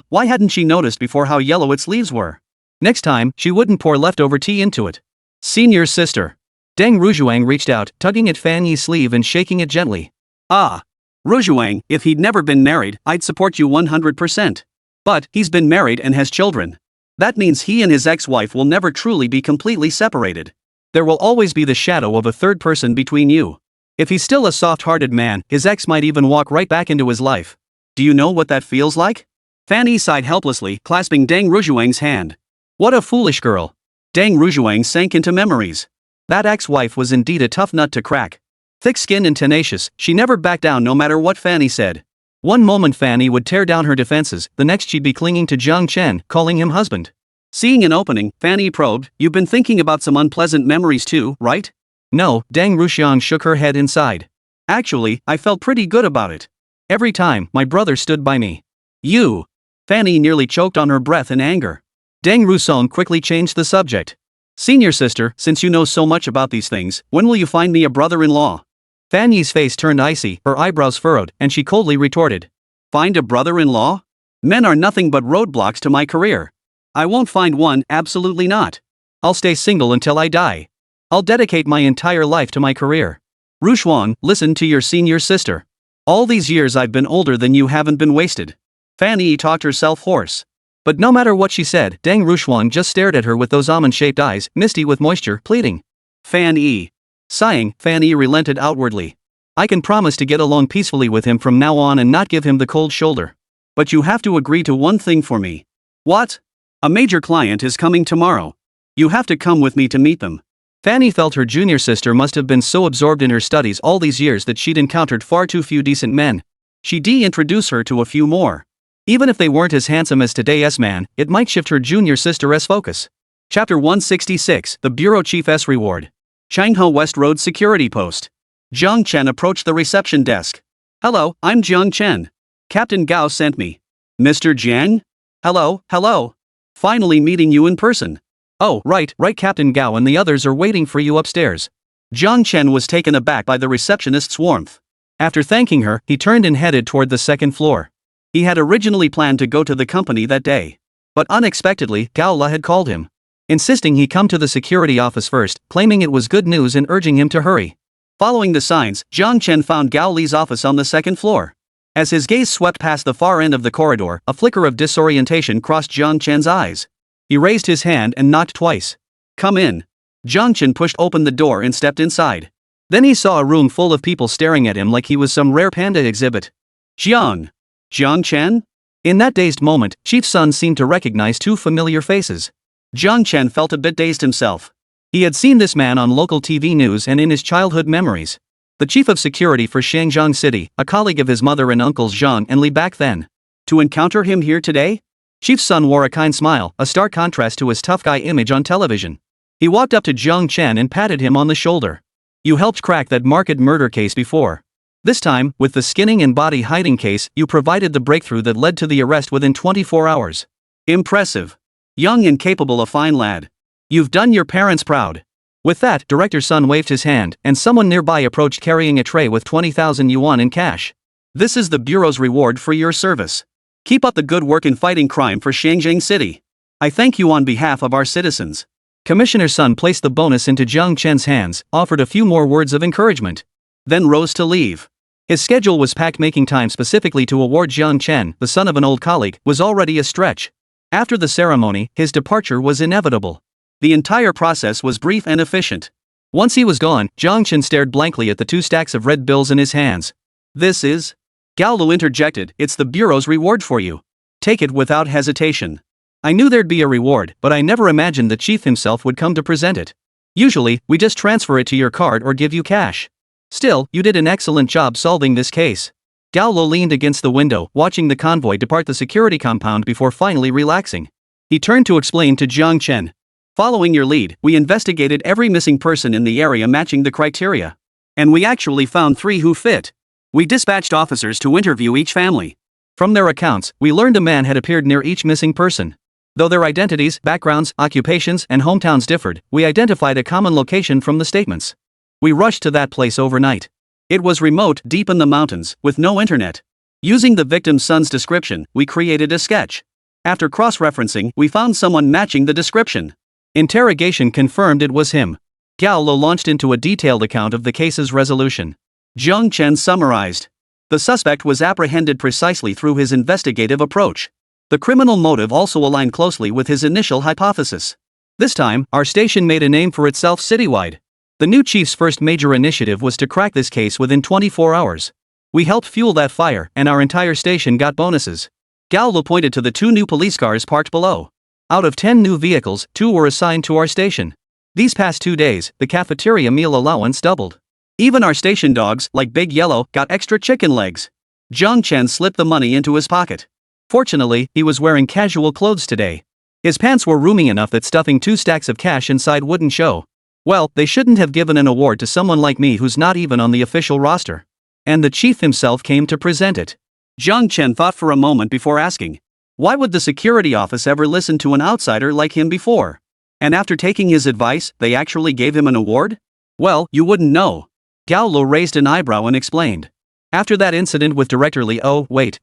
Why hadn't she noticed before how yellow its leaves were? Next time, she wouldn't pour leftover tea into it. Senior sister. Deng Rujuang reached out, tugging at Fan Yi's sleeve and shaking it gently. Rujuang, if he'd never been married, I'd support you 100%. But, he's been married and has children. That means he and his ex-wife will never truly be completely separated. There will always be the shadow of a third person between you. If he's still a soft-hearted man, his ex might even walk right back into his life. Do you know what that feels like? Fan Yi sighed helplessly, clasping Deng Rujuang's hand. What a foolish girl. Deng Rujuang sank into memories. That ex-wife was indeed a tough nut to crack. Thick-skinned and tenacious, she never backed down no matter what Fan Yi said. One moment Fan Yi would tear down her defenses, the next she'd be clinging to Jiang Chen, calling him husband. Seeing an opening, Fan Yi probed, you've been thinking about some unpleasant memories too, right? No, Deng Ruxian shook her head inside. Actually, I felt pretty good about it. Every time, my brother stood by me. You. Fan Yi nearly choked on her breath in anger. Deng Rusong quickly changed the subject. Senior sister, since you know so much about these things, when will you find me a brother-in-law? Fan Yi's face turned icy, her eyebrows furrowed, and she coldly retorted. Find a brother-in-law? Men are nothing but roadblocks to my career. I won't find one, absolutely not. I'll stay single until I die. I'll dedicate my entire life to my career. Rushuan, listen to your senior sister. All these years I've been older than you, haven't been wasted. Fan Yi talked herself hoarse. But no matter what she said, Deng Rushuan just stared at her with those almond-shaped eyes, misty with moisture, pleading. Fan Yi. Sighing, Fan Yi relented outwardly. I can promise to get along peacefully with him from now on and not give him the cold shoulder. But you have to agree to one thing for me. What? A major client is coming tomorrow. You have to come with me to meet them. Fan Yi felt her junior sister must have been so absorbed in her studies all these years that she'd encountered far too few decent men. She'd introduce her to a few more. Even if they weren't as handsome as today's man, it might shift her junior sister's focus. Chapter 166, The Bureau Chief's Reward. Changhe West Road Security Post. Jiang Chen approached the reception desk. Hello, I'm Jiang Chen. Captain Gao sent me. Mr. Jiang? Hello. Finally meeting you in person. Oh, right, Captain Gao and the others are waiting for you upstairs. Jiang Chen was taken aback by the receptionist's warmth. After thanking her, he turned and headed toward the second floor. He had originally planned to go to the company that day. But unexpectedly, Gao La had called him, insisting he come to the security office first, claiming it was good news and urging him to hurry. Following the signs, Jiang Chen found Gao Li's office on the second floor. As his gaze swept past the far end of the corridor, a flicker of disorientation crossed Jiang Chen's eyes. He raised his hand and knocked twice. Come in. Jiang Chen pushed open the door and stepped inside. Then he saw a room full of people staring at him like he was some rare panda exhibit. Jiang Chen? In that dazed moment, Chief Sun seemed to recognize two familiar faces. Jiang Chen felt a bit dazed himself. He had seen this man on local TV news and in his childhood memories. The chief of security for Shangjiang City, a colleague of his mother and uncles Zhang and Li back then. To encounter him here today? Chief Sun wore a kind smile, a stark contrast to his tough guy image on television. He walked up to Jiang Chen and patted him on the shoulder. You helped crack that marked murder case before. This time, with the skinning and body hiding case, you provided the breakthrough that led to the arrest within 24 hours. Impressive. Young and capable, a fine lad. You've done your parents proud. With that, Director Sun waved his hand, and someone nearby approached carrying a tray with 20,000 yuan in cash. This is the Bureau's reward for your service. Keep up the good work in fighting crime for Shangjiang City. I thank you on behalf of our citizens. Commissioner Sun placed the bonus into Jiang Chen's hands, offered a few more words of encouragement, then rose to leave. His schedule was packed, making time specifically to award Jiang Chen, the son of an old colleague, was already a stretch. After the ceremony, his departure was inevitable. The entire process was brief and efficient. Once he was gone, Jiang Chen stared blankly at the 2 stacks of red bills in his hands. This is? Gao Lu interjected, it's the Bureau's reward for you. Take it without hesitation. I knew there'd be a reward, but I never imagined the chief himself would come to present it. Usually, we just transfer it to your card or give you cash. Still, you did an excellent job solving this case. Gao Lu leaned against the window, watching the convoy depart the security compound before finally relaxing. He turned to explain to Jiang Chen. Following your lead, we investigated every missing person in the area matching the criteria. And we actually found 3 who fit. We dispatched officers to interview each family. From their accounts, we learned a man had appeared near each missing person. Though their identities, backgrounds, occupations, and hometowns differed, we identified a common location from the statements. We rushed to that place overnight. It was remote, deep in the mountains, with no internet. Using the victim's son's description, we created a sketch. After cross-referencing, we found someone matching the description. Interrogation confirmed it was him. Gao Lu launched into a detailed account of the case's resolution. Jiang Chen summarized. The suspect was apprehended precisely through his investigative approach. The criminal motive also aligned closely with his initial hypothesis. This time, our station made a name for itself citywide. The new chief's first major initiative was to crack this case within 24 hours. We helped fuel that fire, and our entire station got bonuses. Gao Lu pointed to the 2 new police cars parked below. Out of 10 new vehicles, 2 were assigned to our station. These past 2 days, the cafeteria meal allowance doubled. Even our station dogs, like Big Yellow, got extra chicken legs. Jiang Chen slipped the money into his pocket. Fortunately, he was wearing casual clothes today. His pants were roomy enough that stuffing 2 stacks of cash inside wouldn't show. Well, they shouldn't have given an award to someone like me who's not even on the official roster. And the chief himself came to present it. Jiang Chen thought for a moment before asking. Why would the security office ever listen to an outsider like him before? And after taking his advice, they actually gave him an award? Well, you wouldn't know. Gao Lu raised an eyebrow and explained. After that incident with Director Li,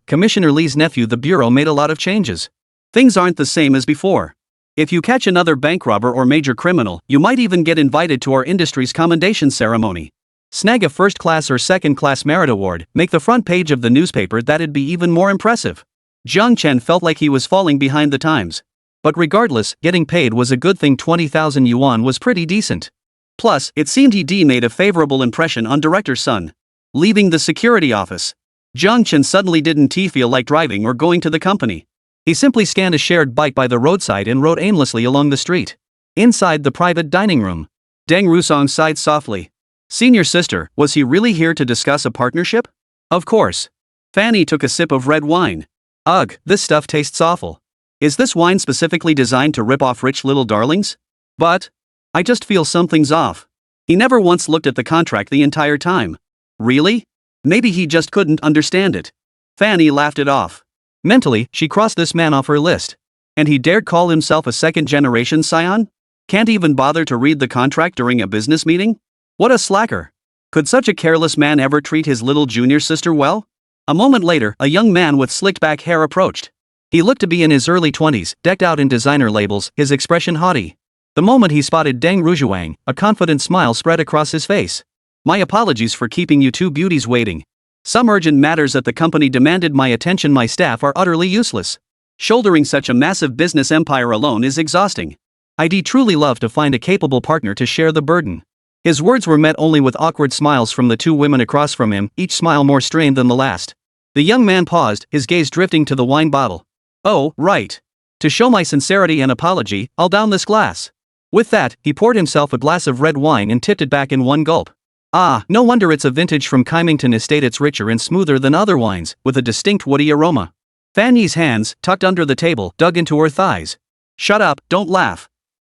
Commissioner Li's nephew, the Bureau made a lot of changes. Things aren't the same as before. If you catch another bank robber or major criminal, you might even get invited to our industry's commendation ceremony. Snag a first-class or second-class merit award, make the front page of the newspaper, that'd be even more impressive. Jiang Chen felt like he was falling behind the times. But regardless, getting paid was a good thing. 20,000 yuan was pretty decent. Plus, it seemed he'd made a favorable impression on Director Sun. Leaving the security office, Jiang Chen suddenly didn't feel like driving or going to the company. He simply scanned a shared bike by the roadside and rode aimlessly along the street. Inside the private dining room, Deng Rusong sighed softly. Senior sister, was he really here to discuss a partnership? Of course. Fanny took a sip of red wine. Ugh, this stuff tastes awful. Is this wine specifically designed to rip off rich little darlings? But I just feel something's off. He never once looked at the contract the entire time. Really? Maybe he just couldn't understand it. Fanny laughed it off. Mentally, she crossed this man off her list. And he dared call himself a second-generation scion? Can't even bother to read the contract during a business meeting? What a slacker. Could such a careless man ever treat his little junior sister well? A moment later, a young man with slicked-back hair approached. He looked to be in his early 20s, decked out in designer labels, his expression haughty. The moment he spotted Deng Rujuang, a confident smile spread across his face. My apologies for keeping you 2 beauties waiting. Some urgent matters at the company demanded my attention. My staff are utterly useless. Shouldering such a massive business empire alone is exhausting. I'd truly love to find a capable partner to share the burden. His words were met only with awkward smiles from the two women across from him, each smile more strained than the last. The young man paused, his gaze drifting to the wine bottle. Oh, right. To show my sincerity and apology, I'll down this glass. With that, he poured himself a glass of red wine and tipped it back in one gulp. Ah, no wonder it's a vintage from Kymington Estate. It's richer and smoother than other wines, with a distinct woody aroma. Fanny's hands, tucked under the table, dug into her thighs. Shut up, don't laugh.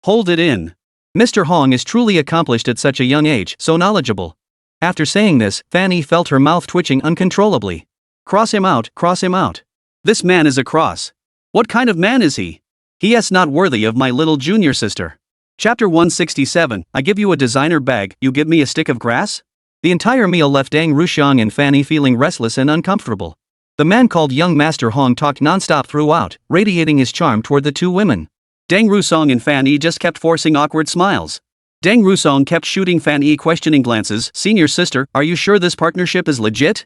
Hold it in. Mr. Hong is truly accomplished at such a young age, so knowledgeable. After saying this, Fanny felt her mouth twitching uncontrollably. Cross him out, cross him out. This man is a cross. What kind of man is he? He is not worthy of my little junior sister. Chapter 167, I give you a designer bag, you give me a stick of grass? The entire meal left Deng Ruxiang and Fanny feeling restless and uncomfortable. The man called young Master Hong talked non-stop throughout, radiating his charm toward the two women. Deng Rusong and Fanny just kept forcing awkward smiles. Deng Rusong kept shooting Fanny questioning glances. Senior sister, are you sure this partnership is legit?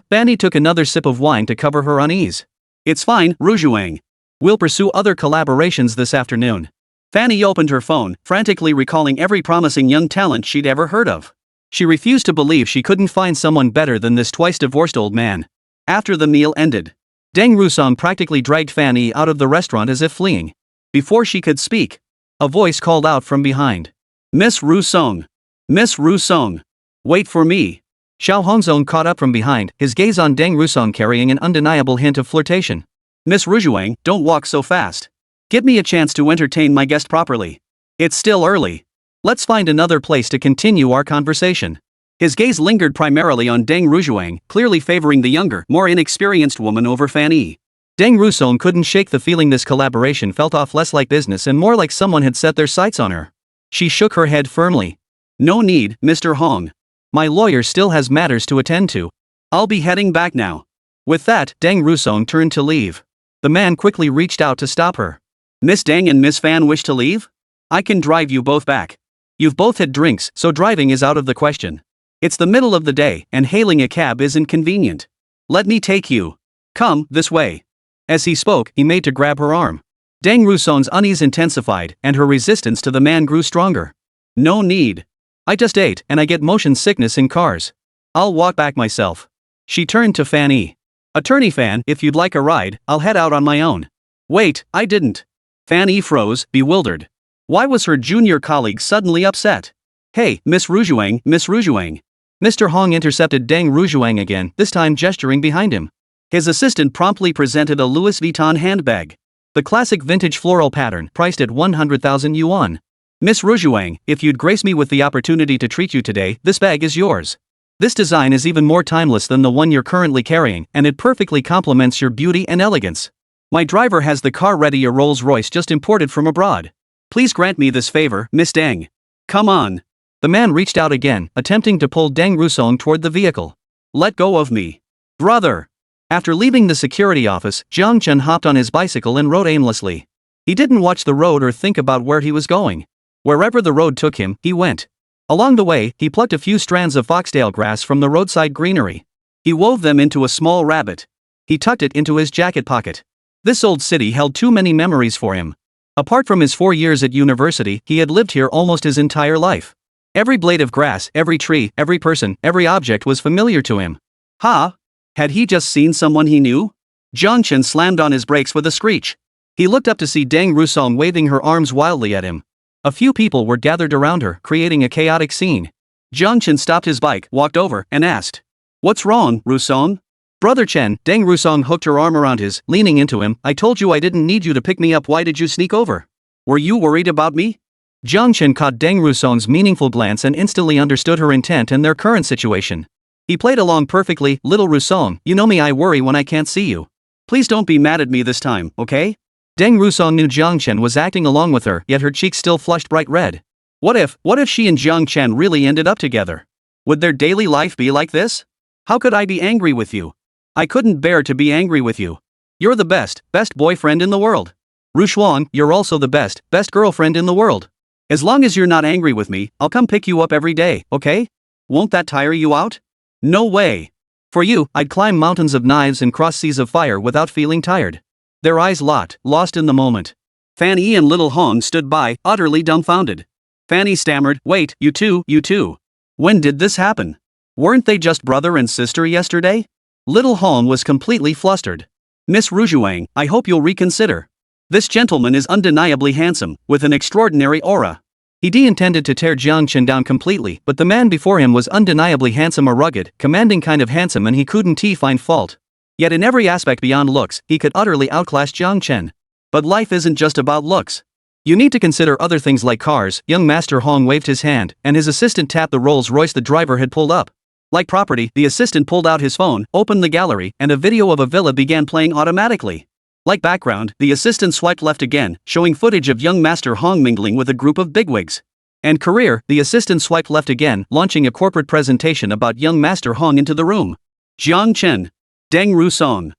Fanny took another sip of wine to cover her unease. It's fine, Rujuang. We'll pursue other collaborations this afternoon. Fanny opened her phone, frantically recalling every promising young talent she'd ever heard of. She refused to believe she couldn't find someone better than this twice-divorced old man. After the meal ended, Deng Rusong practically dragged Fanny out of the restaurant as if fleeing. Before she could speak, a voice called out from behind. Miss Rusong! Miss Rusong! Wait for me! Xiao Hongzong caught up from behind, his gaze on Deng Rusong carrying an undeniable hint of flirtation. Miss Rujuang, don't walk so fast. Give me a chance to entertain my guest properly. It's still early. Let's find another place to continue our conversation. His gaze lingered primarily on Deng Rujuang, clearly favoring the younger, more inexperienced woman over Fanny. Deng Rusong couldn't shake the feeling this collaboration felt off less like business and more like someone had set their sights on her. She shook her head firmly. No need, Mr. Hong. My lawyer still has matters to attend to. I'll be heading back now. With that, Deng Rusong turned to leave. The man quickly reached out to stop her. Miss Deng and Miss Fan wish to leave? I can drive you both back. You've both had drinks, so driving is out of the question. It's the middle of the day, and hailing a cab isn't convenient. Let me take you. Come, this way. As he spoke, he made to grab her arm. Deng Rusong's unease intensified, and her resistance to the man grew stronger. No need. I just ate, and I get motion sickness in cars. I'll walk back myself. She turned to Fanny. Attorney Fan, if you'd like a ride, I'll head out on my own. Wait, I didn't. Fanny froze, bewildered. Why was her junior colleague suddenly upset? Hey, Miss Rujuang, Miss Rujuang. Mr. Hong intercepted Deng Rujuang again, this time gesturing behind him. His assistant promptly presented a Louis Vuitton handbag. The classic vintage floral pattern, priced at 100,000 yuan. Miss Rujuang, if you'd grace me with the opportunity to treat you today, this bag is yours. This design is even more timeless than the one you're currently carrying, and it perfectly complements your beauty and elegance. My driver has the car ready, a Rolls-Royce just imported from abroad. Please grant me this favor, Miss Deng. Come on. The man reached out again, attempting to pull Deng Rusong toward the vehicle. Let go of me. Brother. After leaving the security office, Jiang Chen hopped on his bicycle and rode aimlessly. He didn't watch the road or think about where he was going. Wherever the road took him, he went. Along the way, he plucked a few strands of foxtail grass from the roadside greenery. He wove them into a small rabbit. He tucked it into his jacket pocket. This old city held too many memories for him. Apart from his 4 years at university, he had lived here almost his entire life. Every blade of grass, every tree, every person, every object was familiar to him. Ha! Had he just seen someone he knew? Jiang Chen slammed on his brakes with a screech. He looked up to see Deng Rusong waving her arms wildly at him. A few people were gathered around her, creating a chaotic scene. Jiang Chen stopped his bike, walked over, and asked, What's wrong, Rusong? Brother Chen, Deng Rusong hooked her arm around his, leaning into him. I told you I didn't need you to pick me up. Why did you sneak over? Were you worried about me? Jiang Chen caught Deng Rusong's meaningful glance and instantly understood her intent and their current situation. He played along perfectly. Little Rusong, you know me, I worry when I can't see you. Please don't be mad at me this time, okay? Deng Rusong knew Jiang Chen was acting along with her, yet her cheeks still flushed bright red. What if she and Jiang Chen really ended up together? Would their daily life be like this? How could I be angry with you? I couldn't bear to be angry with you. You're the best boyfriend in the world. Rushuang, you're also the best girlfriend in the world. As long as you're not angry with me, I'll come pick you up every day, okay? Won't that tire you out? No way. For you, I'd climb mountains of knives and cross seas of fire without feeling tired. Their eyes locked, lost in the moment. Fanny and little Hong stood by, utterly dumbfounded. Fanny stammered, "Wait, you two. When did this happen? Weren't they just brother and sister yesterday?" Little Hong was completely flustered. "Miss Rujuang, I hope you'll reconsider. This gentleman is undeniably handsome, with an extraordinary aura." He intended to tear Jiang Chen down completely, but the man before him was undeniably handsome, a rugged, commanding kind of handsome, and he couldn't find fault. Yet in every aspect beyond looks, he could utterly outclass Jiang Chen. But life isn't just about looks. You need to consider other things like cars. Young Master Hong waved his hand, and his assistant tapped the Rolls-Royce the driver had pulled up. Like property, the assistant pulled out his phone, opened the gallery, and a video of a villa began playing automatically. Like background, the assistant swiped left again, showing footage of young Master Hong mingling with a group of bigwigs. And career, the assistant swiped left again, launching a corporate presentation about young Master Hong into the room. Jiang Chen. Deng Rusong.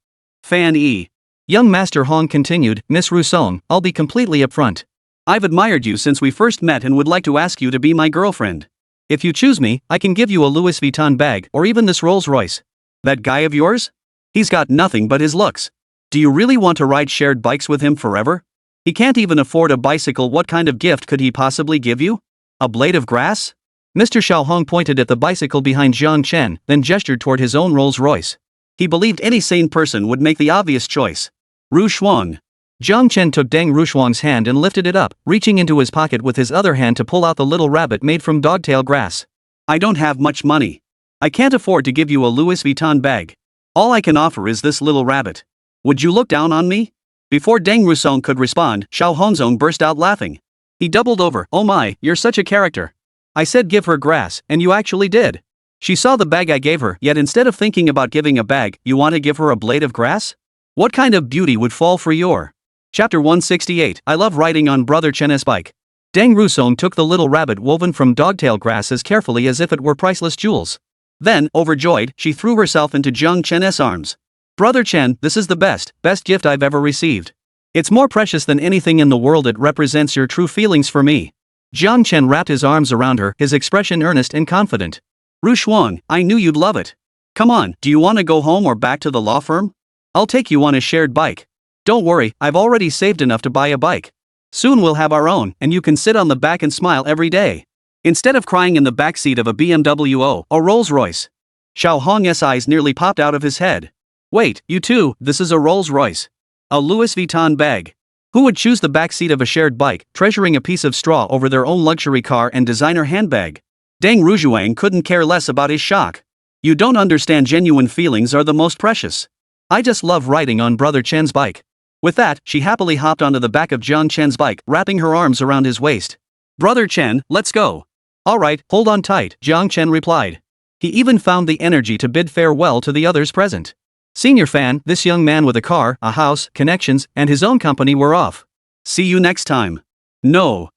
Fan E. Young Master Hong continued, "Miss Rusong, I'll be completely upfront. I've admired you since we first met and would like to ask you to be my girlfriend. If you choose me, I can give you a Louis Vuitton bag or even this Rolls-Royce. That guy of yours? He's got nothing but his looks. Do you really want to ride shared bikes with him forever? He can't even afford a bicycle. What kind of gift could he possibly give you? A blade of grass?" Mr. Xiaohong pointed at the bicycle behind Jiang Chen, then gestured toward his own Rolls-Royce. He believed any sane person would make the obvious choice. Ru Shuang. Jiang Chen took Deng Rushuang's hand and lifted it up, reaching into his pocket with his other hand to pull out the little rabbit made from dogtail grass. "I don't have much money. I can't afford to give you a Louis Vuitton bag. All I can offer is this little rabbit. Would you look down on me?" Before Deng Rusong could respond, Xiao Hongzong burst out laughing. He doubled over. "Oh my, you're such a character. I said give her grass, and you actually did. She saw the bag I gave her, yet instead of thinking about giving a bag, you want to give her a blade of grass? What kind of beauty would fall for your..." Chapter 168. I love riding on Brother Chen's bike. Deng Rusong took the little rabbit woven from dogtail grass as carefully as if it were priceless jewels. Then, overjoyed, she threw herself into Jiang Chen's arms. "Brother Chen, this is the best gift I've ever received. It's more precious than anything in the world. It represents your true feelings for me." Jiang Chen wrapped his arms around her, his expression earnest and confident. "Ru Shuang, I knew you'd love it. Come on, do you want to go home or back to the law firm? I'll take you on a shared bike. Don't worry, I've already saved enough to buy a bike. Soon we'll have our own, and you can sit on the back and smile every day, instead of crying in the backseat of a BMW or Rolls-Royce." Xiao Hong's eyes nearly popped out of his head. "Wait, you two, this is a Rolls-Royce. A Louis Vuitton bag. Who would choose the backseat of a shared bike, treasuring a piece of straw over their own luxury car and designer handbag?" Deng Rujuang couldn't care less about his shock. "You don't understand. Genuine feelings are the most precious. I just love riding on Brother Chen's bike." With that, she happily hopped onto the back of Jiang Chen's bike, wrapping her arms around his waist. "Brother Chen, let's go." "All right, hold on tight," Jiang Chen replied. He even found the energy to bid farewell to the others present. Senior Fan, this young man with a car, a house, connections, and his own company were off. "See you next time." No.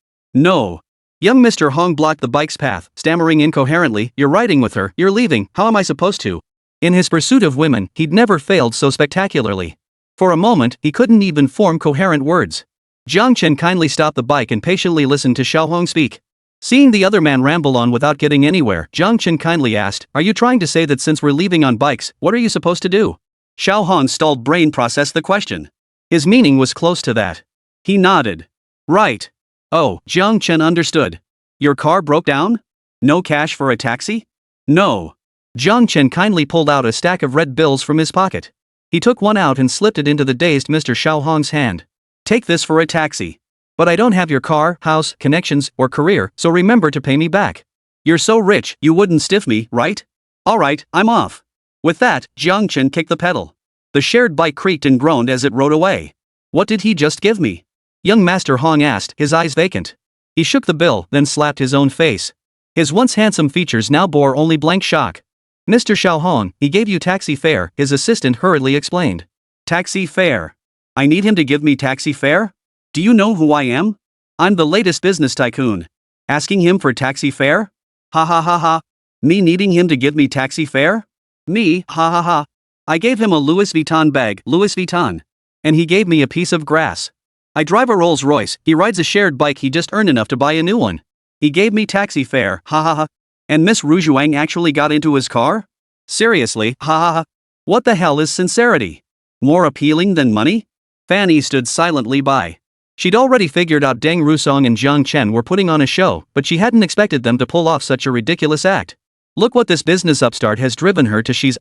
Young Mr. Hong blocked the bike's path, stammering incoherently, "You're riding with her, you're leaving, how am I supposed to?" In his pursuit of women, he'd never failed so spectacularly. For a moment, he couldn't even form coherent words. Jiang Chen kindly stopped the bike and patiently listened to Xiao Hong speak. Seeing the other man ramble on without getting anywhere, Jiang Chen kindly asked, "Are you trying to say that since we're leaving on bikes, what are you supposed to do?" Xiao Hong's stalled brain processed the question. His meaning was close to that. He nodded. "Right. Oh," Jiang Chen understood. "Your car broke down? No cash for a taxi?" "No." Jiang Chen kindly pulled out a stack of red bills from his pocket. He took one out and slipped it into the dazed Mr. Xiao Hong's hand. "Take this for a taxi. But I don't have your car, house, connections, or career, so remember to pay me back. You're so rich, you wouldn't stiff me, right? All right, I'm off." With that, Jiang Chen kicked the pedal. The shared bike creaked and groaned as it rode away. "What did he just give me?" Young Master Hong asked, his eyes vacant. He shook the bill, then slapped his own face. His once handsome features now bore only blank shock. "Mr. Xiao Hong, he gave you taxi fare," his assistant hurriedly explained. "Taxi fare? I need him to give me taxi fare? Do you know who I am? I'm the latest business tycoon. Asking him for taxi fare? Ha ha ha ha. Me needing him to give me taxi fare? Me, ha ha ha. I gave him a Louis Vuitton bag, Louis Vuitton. And he gave me a piece of grass. I drive a Rolls-Royce, he rides a shared bike, he just earned enough to buy a new one. He gave me taxi fare, ha ha ha. And Miss Rujuang actually got into his car? Seriously, ha ha ha. What the hell is sincerity? More appealing than money?" Fanny stood silently by. She'd already figured out Deng Rusong and Jiang Chen were putting on a show, but she hadn't expected them to pull off such a ridiculous act. Look what this business upstart has driven her to. She's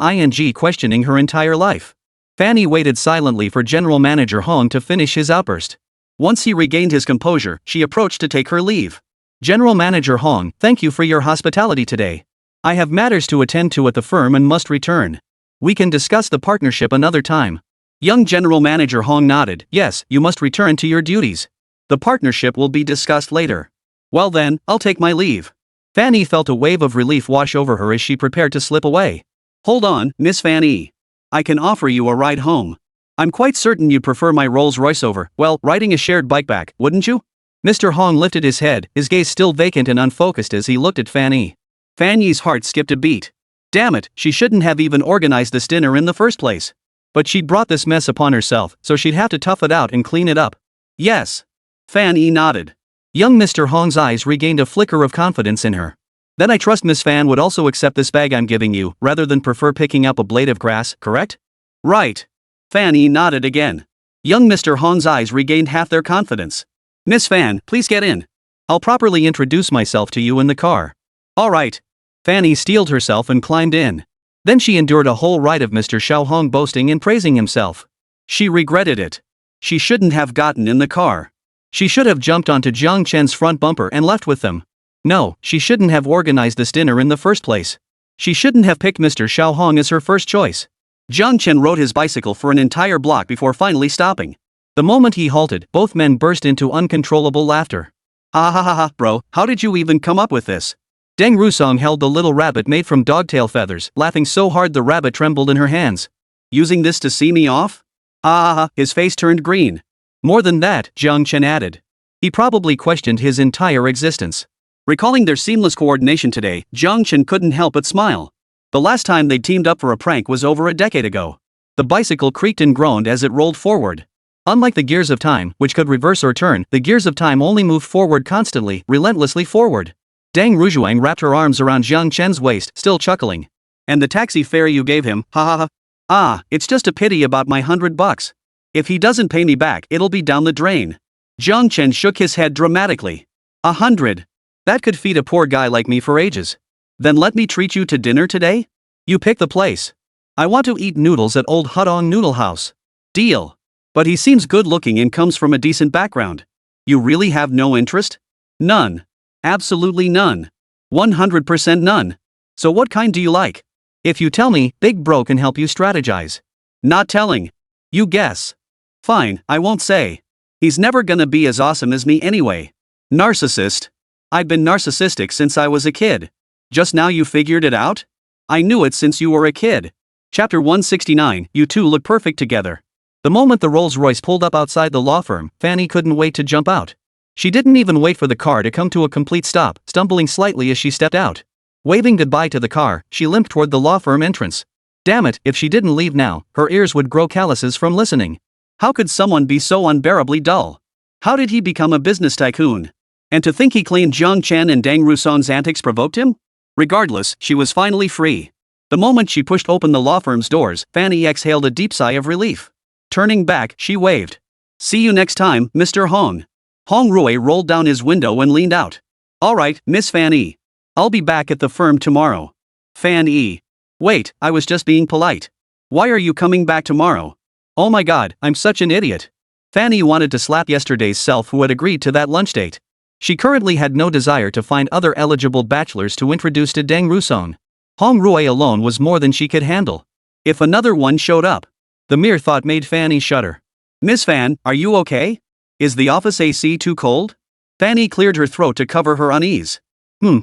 questioning her entire life. Fanny waited silently for General Manager Hong to finish his outburst. Once he regained his composure, she approached to take her leave. General Manager Hong, thank you for your hospitality today. I have matters to attend to at the firm and must return. We can discuss the partnership another time. Young General Manager Hong nodded. Yes, you must return to your duties. The partnership will be discussed later. Well then, I'll take my leave. Fanny felt a wave of relief wash over her as she prepared to slip away. Hold on, Miss Fanny. I can offer you a ride home. I'm quite certain you'd prefer my Rolls-Royce over, well, riding a shared bike back, wouldn't you? Mr. Hong lifted his head, his gaze still vacant and unfocused as he looked at Fanny. Fanny's heart skipped a beat. Damn it, she shouldn't have even organized this dinner in the first place. But she'd brought this mess upon herself, so she'd have to tough it out and clean it up. Yes. Fanny nodded. Young Mr. Hong's eyes regained a flicker of confidence in her. Then I trust Miss Fan would also accept this bag I'm giving you, rather than prefer picking up a blade of grass, correct? Right. Fanny nodded again. Young Mr. Hong's eyes regained half their confidence. Miss Fan, please get in. I'll properly introduce myself to you in the car. All right. Fanny steeled herself and climbed in. Then she endured a whole ride of Mr. Xiao Hong boasting and praising himself. She regretted it. She shouldn't have gotten in the car. She should have jumped onto Jiang Chen's front bumper and left with them. No, she shouldn't have organized this dinner in the first place. She shouldn't have picked Mr. Xiao Hong as her first choice. Jiang Chen rode his bicycle for an entire block before finally stopping. The moment he halted, both men burst into uncontrollable laughter. Ha ha ha ha, bro, how did you even come up with this? Deng Rusong held the little rabbit made from dogtail feathers, laughing so hard the rabbit trembled in her hands. Using this to see me off? Ha ha ha, his face turned green. More than that, Jiang Chen added. He probably questioned his entire existence. Recalling their seamless coordination today, Jiang Chen couldn't help but smile. The last time they teamed up for a prank was over a decade ago. The bicycle creaked and groaned as it rolled forward. Unlike the gears of time, which could reverse or turn, the gears of time only moved forward constantly, relentlessly forward. Deng Rujuang wrapped her arms around Jiang Chen's waist, still chuckling. And the taxi fare you gave him, ha ha ha. Ah, it's just a pity about my $100. If he doesn't pay me back, it'll be down the drain. Jiang Chen shook his head dramatically. 100. That could feed a poor guy like me for ages. Then let me treat you to dinner today? You pick the place. I want to eat noodles at Old Hudong Noodle House. Deal. But he seems good looking and comes from a decent background. You really have no interest? None. Absolutely none. 100% none. So what kind do you like? If you tell me, Big Bro can help you strategize. Not telling. You guess. Fine, I won't say. He's never gonna be as awesome as me anyway. Narcissist. I've been narcissistic since I was a kid. Just now you figured it out? I knew it since you were a kid. Chapter 169, you two look perfect together. The moment the Rolls-Royce pulled up outside the law firm, Fanny couldn't wait to jump out. She didn't even wait for the car to come to a complete stop, stumbling slightly as she stepped out. Waving goodbye to the car, she limped toward the law firm entrance. Damn it, if she didn't leave now, her ears would grow calluses from listening. How could someone be so unbearably dull? How did he become a business tycoon? And to think he claimed Jiang Chen and Deng Rusong's antics provoked him? Regardless, she was finally free. The moment she pushed open the law firm's doors, Fanny exhaled a deep sigh of relief. Turning back, she waved. See you next time, Mr. Hong. Hong Rui rolled down his window and leaned out. All right, Miss Fanny. I'll be back at the firm tomorrow. Fanny. Wait, I was just being polite. Why are you coming back tomorrow? Oh my god, I'm such an idiot. Fanny wanted to slap yesterday's self who had agreed to that lunch date. She currently had no desire to find other eligible bachelors to introduce to Deng Rusong. Hong Rui alone was more than she could handle. If another one showed up, the mere thought made Fanny shudder. Miss Fan, are you okay? Is the office AC too cold? Fanny cleared her throat to cover her unease.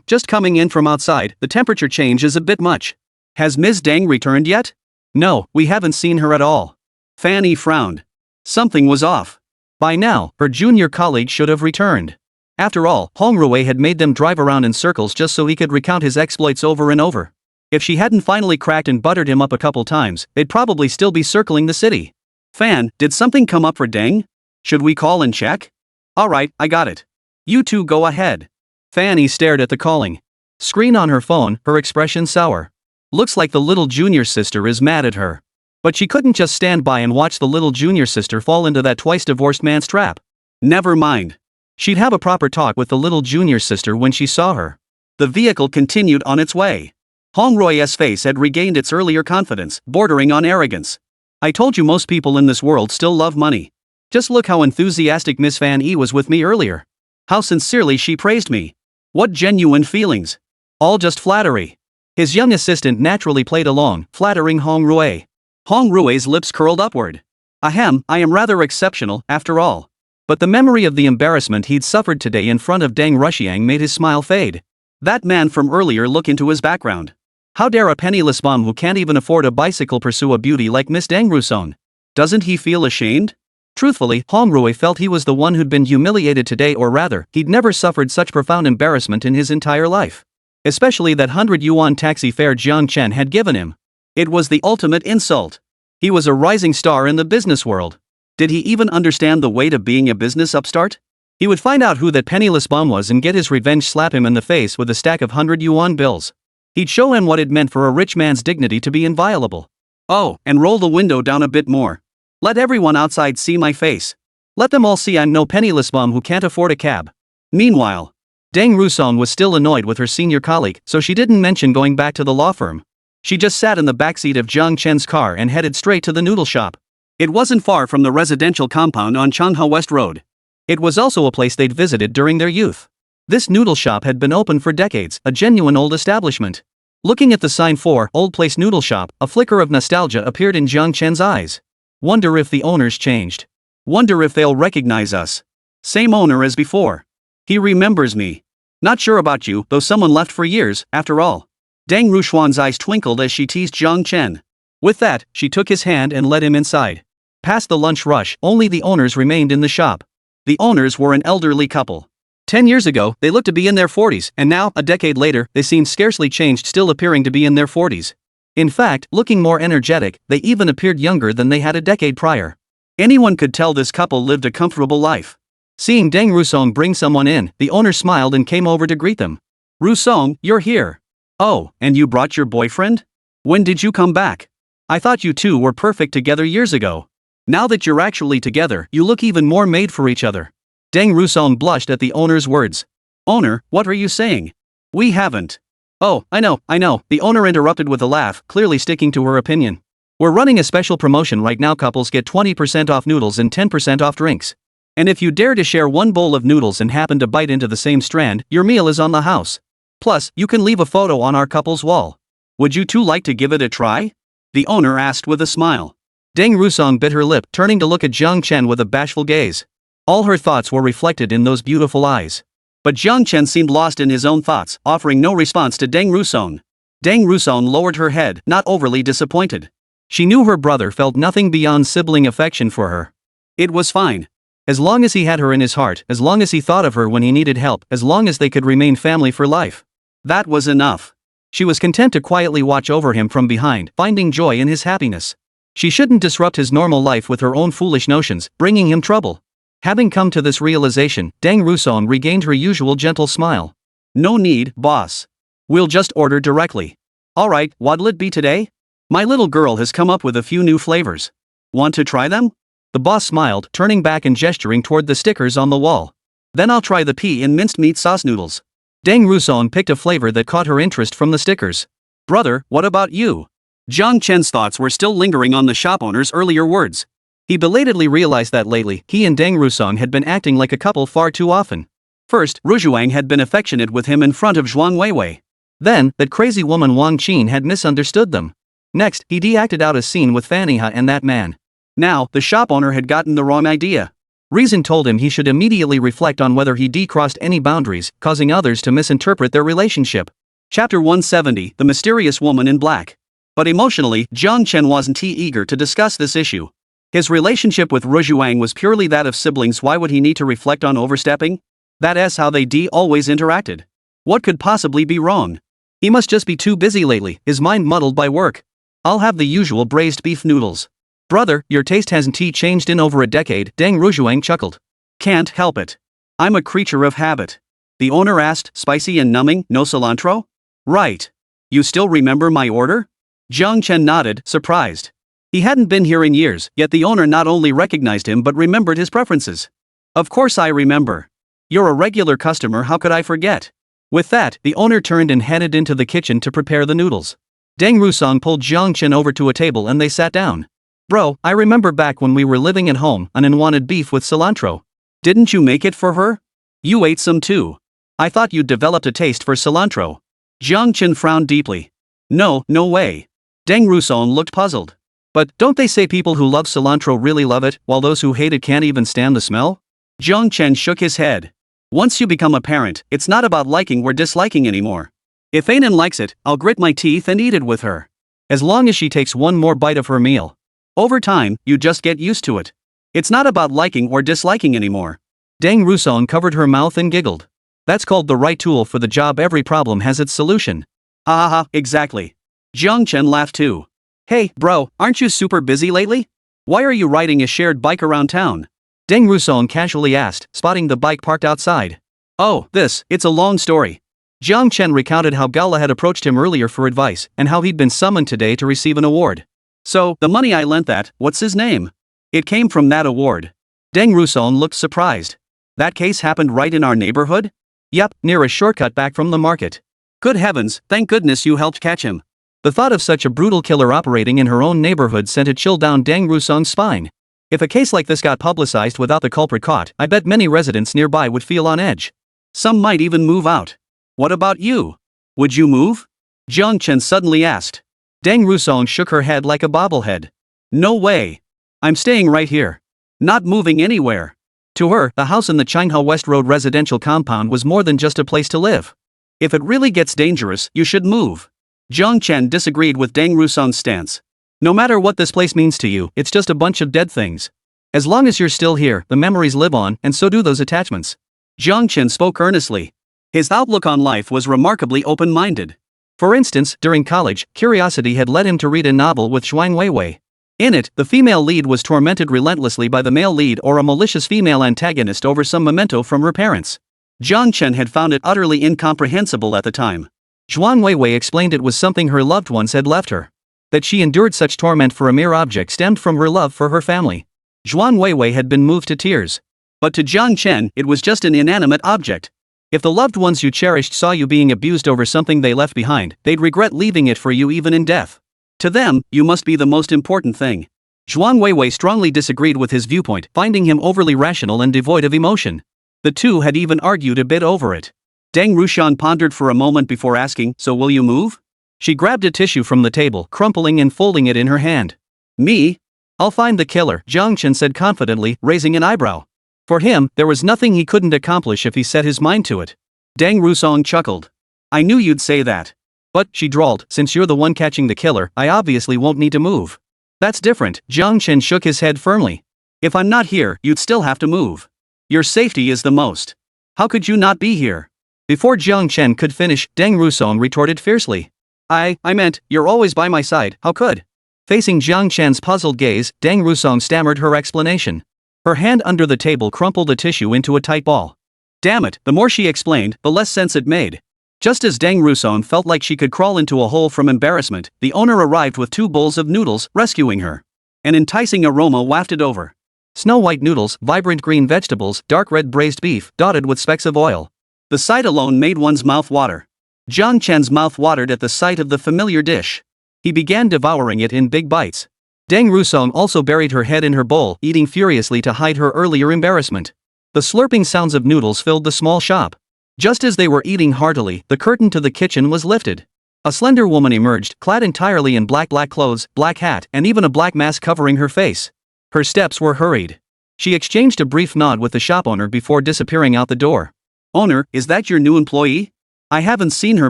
Just coming in from outside, the temperature change is a bit much. Has Ms. Deng returned yet? No, we haven't seen her at all. Fanny frowned. Something was off. By now, her junior colleague should have returned. After all, Hong Rui had made them drive around in circles just so he could recount his exploits over and over. If she hadn't finally cracked and buttered him up a couple times, they'd probably still be circling the city. Fan, did something come up for Deng? Should we call and check? Alright, I got it. You two go ahead. Fanny stared at the calling screen on her phone, her expression sour. Looks like the little junior sister is mad at her. But she couldn't just stand by and watch the little junior sister fall into that twice-divorced man's trap. Never mind. She'd have a proper talk with the little junior sister when she saw her. The vehicle continued on its way. Hong Roy's face had regained its earlier confidence, bordering on arrogance. I told you most people in this world still love money. Just look how enthusiastic Miss Fan Yi was with me earlier. How sincerely she praised me. What genuine feelings. All just flattery. His young assistant naturally played along, flattering Hong Rui. Hong Rui's lips curled upward. Ahem, I am rather exceptional, after all. But the memory of the embarrassment he'd suffered today in front of Deng Rushiang made his smile fade. That man from earlier look into his background. How dare a penniless bum who can't even afford a bicycle pursue a beauty like Miss Deng Rusong? Doesn't he feel ashamed? Truthfully, Hong Rui felt he was the one who'd been humiliated today, or rather, he'd never suffered such profound embarrassment in his entire life. Especially that 100 yuan taxi fare Jiang Chen had given him. It was the ultimate insult. He was a rising star in the business world. Did he even understand the weight of being a business upstart? He would find out who that penniless bum was and get his revenge, slap him in the face with a stack of 100 yuan bills. He'd show him what it meant for a rich man's dignity to be inviolable. Oh, and roll the window down a bit more. Let everyone outside see my face. Let them all see I'm no penniless bum who can't afford a cab. Meanwhile, Deng Rusong was still annoyed with her senior colleague, so she didn't mention going back to the law firm. She just sat in the backseat of Jiang Chen's car and headed straight to the noodle shop. It wasn't far from the residential compound on Changhua West Road. It was also a place they'd visited during their youth. This noodle shop had been open for decades, a genuine old establishment. Looking at the sign for Old Place Noodle Shop, a flicker of nostalgia appeared in Jiang Chen's eyes. Wonder if the owners changed. Wonder if they'll recognize us. Same owner as before. He remembers me. Not sure about you, though someone left for years, after all. Deng Rushuan's eyes twinkled as she teased Jiang Chen. With that, she took his hand and led him inside. Past the lunch rush, only the owners remained in the shop. The owners were an elderly couple. 10 years ago, they looked to be in their 40s, and now, a decade later, they seemed scarcely changed, still appearing to be in their 40s. In fact, looking more energetic, they even appeared younger than they had a decade prior. Anyone could tell this couple lived a comfortable life. Seeing Deng Rusong bring someone in, the owner smiled and came over to greet them. Rusong, you're here. Oh, and you brought your boyfriend? When did you come back? I thought you two were perfect together years ago. Now that you're actually together, you look even more made for each other. Deng Rusong blushed at the owner's words. Owner, what are you saying? We haven't. Oh, I know, the owner interrupted with a laugh, clearly sticking to her opinion. We're running a special promotion right now. Couples get 20% off noodles and 10% off drinks. And if you dare to share one bowl of noodles and happen to bite into the same strand, your meal is on the house. Plus, you can leave a photo on our couple's wall. Would you two like to give it a try? The owner asked with a smile. Deng Rusong bit her lip, turning to look at Jiang Chen with a bashful gaze. All her thoughts were reflected in those beautiful eyes. But Jiang Chen seemed lost in his own thoughts, offering no response to Deng Rusong. Deng Rusong lowered her head, not overly disappointed. She knew her brother felt nothing beyond sibling affection for her. It was fine. As long as he had her in his heart, as long as he thought of her when he needed help, as long as they could remain family for life. That was enough. She was content to quietly watch over him from behind, finding joy in his happiness. She shouldn't disrupt his normal life with her own foolish notions, bringing him trouble. Having come to this realization, Deng Rusong regained her usual gentle smile. No need, boss. We'll just order directly. Alright, what'll it be today? My little girl has come up with a few new flavors. Want to try them? The boss smiled, turning back and gesturing toward the stickers on the wall. Then I'll try the pea and minced meat sauce noodles. Deng Rusong picked a flavor that caught her interest from the stickers. Brother, what about you? Jiang Chen's thoughts were still lingering on the shop owner's earlier words. He belatedly realized that lately, he and Deng Rusong had been acting like a couple far too often. First, Rujuang had been affectionate with him in front of Zhuang Weiwei. Then, that crazy woman Wang Qin had misunderstood them. Next, he acted out a scene with Faniha and that man. Now, the shop owner had gotten the wrong idea. Reason told him he should immediately reflect on whether he crossed any boundaries, causing others to misinterpret their relationship. Chapter 170, The Mysterious Woman in Black. But emotionally, Jiang Chen wasn't eager to discuss this issue. His relationship with Rujuang was purely that of siblings. Why would he need to reflect on overstepping? That's how they always interacted. What could possibly be wrong? He must just be too busy lately, his mind muddled by work. I'll have the usual braised beef noodles. Brother, your taste hasn't changed in over a decade, Deng Rujuang chuckled. Can't help it. I'm a creature of habit. The owner asked, spicy and numbing, no cilantro? Right. You still remember my order? Jiang Chen nodded, surprised. He hadn't been here in years, yet the owner not only recognized him but remembered his preferences. Of course I remember. You're a regular customer, how could I forget? With that, the owner turned and headed into the kitchen to prepare the noodles. Deng Rusong pulled Jiang Chen over to a table and they sat down. Bro, I remember back when we were living at home, an wanted beef with cilantro. Didn't you make it for her? You ate some too. I thought you'd developed a taste for cilantro. Jiang Chen frowned deeply. No way. Deng Rusong looked puzzled. But don't they say people who love cilantro really love it, while those who hate it can't even stand the smell? Jiang Chen shook his head. Once you become a parent, it's not about liking or disliking anymore. If Anan likes it, I'll grit my teeth and eat it with her. As long as she takes one more bite of her meal. Over time, you just get used to it. It's not about liking or disliking anymore. Deng Rusong covered her mouth and giggled. That's called the right tool for the job. Every problem has its solution. Haha, exactly. Jiang Chen laughed too. Hey, bro, aren't you super busy lately? Why are you riding a shared bike around town? Deng Rusong casually asked, spotting the bike parked outside. Oh, it's a long story. Jiang Chen recounted how Gala had approached him earlier for advice, and how he'd been summoned today to receive an award. So, the money I lent that, what's his name? It came from that award. Deng Rusong looked surprised. That case happened right in our neighborhood? Yep, near a shortcut back from the market. Good heavens, thank goodness you helped catch him. The thought of such a brutal killer operating in her own neighborhood sent a chill down Deng Rusong's spine. If a case like this got publicized without the culprit caught, I bet many residents nearby would feel on edge. Some might even move out. What about you? Would you move? Jiang Chen suddenly asked. Deng Rusong shook her head like a bobblehead. No way. I'm staying right here. Not moving anywhere. To her, the house in the Changhe West Road residential compound was more than just a place to live. If it really gets dangerous, you should move. Jiang Chen disagreed with Deng Rusong's stance. No matter what this place means to you, it's just a bunch of dead things. As long as you're still here, the memories live on, and so do those attachments. Jiang Chen spoke earnestly. His outlook on life was remarkably open-minded. For instance, during college, curiosity had led him to read a novel with Zhuang Weiwei. In it, the female lead was tormented relentlessly by the male lead or a malicious female antagonist over some memento from her parents. Jiang Chen had found it utterly incomprehensible at the time. Zhuang Weiwei explained it was something her loved ones had left her. That she endured such torment for a mere object stemmed from her love for her family. Zhuang Weiwei had been moved to tears. But to Jiang Chen, it was just an inanimate object. If the loved ones you cherished saw you being abused over something they left behind, they'd regret leaving it for you even in death. To them, you must be the most important thing. Zhuang Weiwei strongly disagreed with his viewpoint, finding him overly rational and devoid of emotion. The two had even argued a bit over it. Deng Rusong pondered for a moment before asking, so will you move? She grabbed a tissue from the table, crumpling and folding it in her hand. Me? I'll find the killer, Jiang Chen said confidently, raising an eyebrow. For him, there was nothing he couldn't accomplish if he set his mind to it. Deng Rusong chuckled. I knew you'd say that. But, she drawled, since you're the one catching the killer, I obviously won't need to move. That's different, Jiang Chen shook his head firmly. If I'm not here, you'd still have to move. Your safety is the most. How could you not be here? Before Jiang Chen could finish, Deng Rusong retorted fiercely. I meant, you're always by my side, how could? Facing Jiang Chen's puzzled gaze, Deng Rusong stammered her explanation. Her hand under the table crumpled a tissue into a tight ball. Damn it, the more she explained, the less sense it made. Just as Deng Rusong felt like she could crawl into a hole from embarrassment, the owner arrived with 2 bowls of noodles, rescuing her. An enticing aroma wafted over. Snow-white noodles, vibrant green vegetables, dark red braised beef, dotted with specks of oil. The sight alone made one's mouth water. Jiang Chen's mouth watered at the sight of the familiar dish. He began devouring it in big bites. Deng Rusong also buried her head in her bowl, eating furiously to hide her earlier embarrassment. The slurping sounds of noodles filled the small shop. Just as they were eating heartily, the curtain to the kitchen was lifted. A slender woman emerged, clad entirely in black clothes, black hat, and even a black mask covering her face. Her steps were hurried. She exchanged a brief nod with the shop owner before disappearing out the door. Owner, is that your new employee? I haven't seen her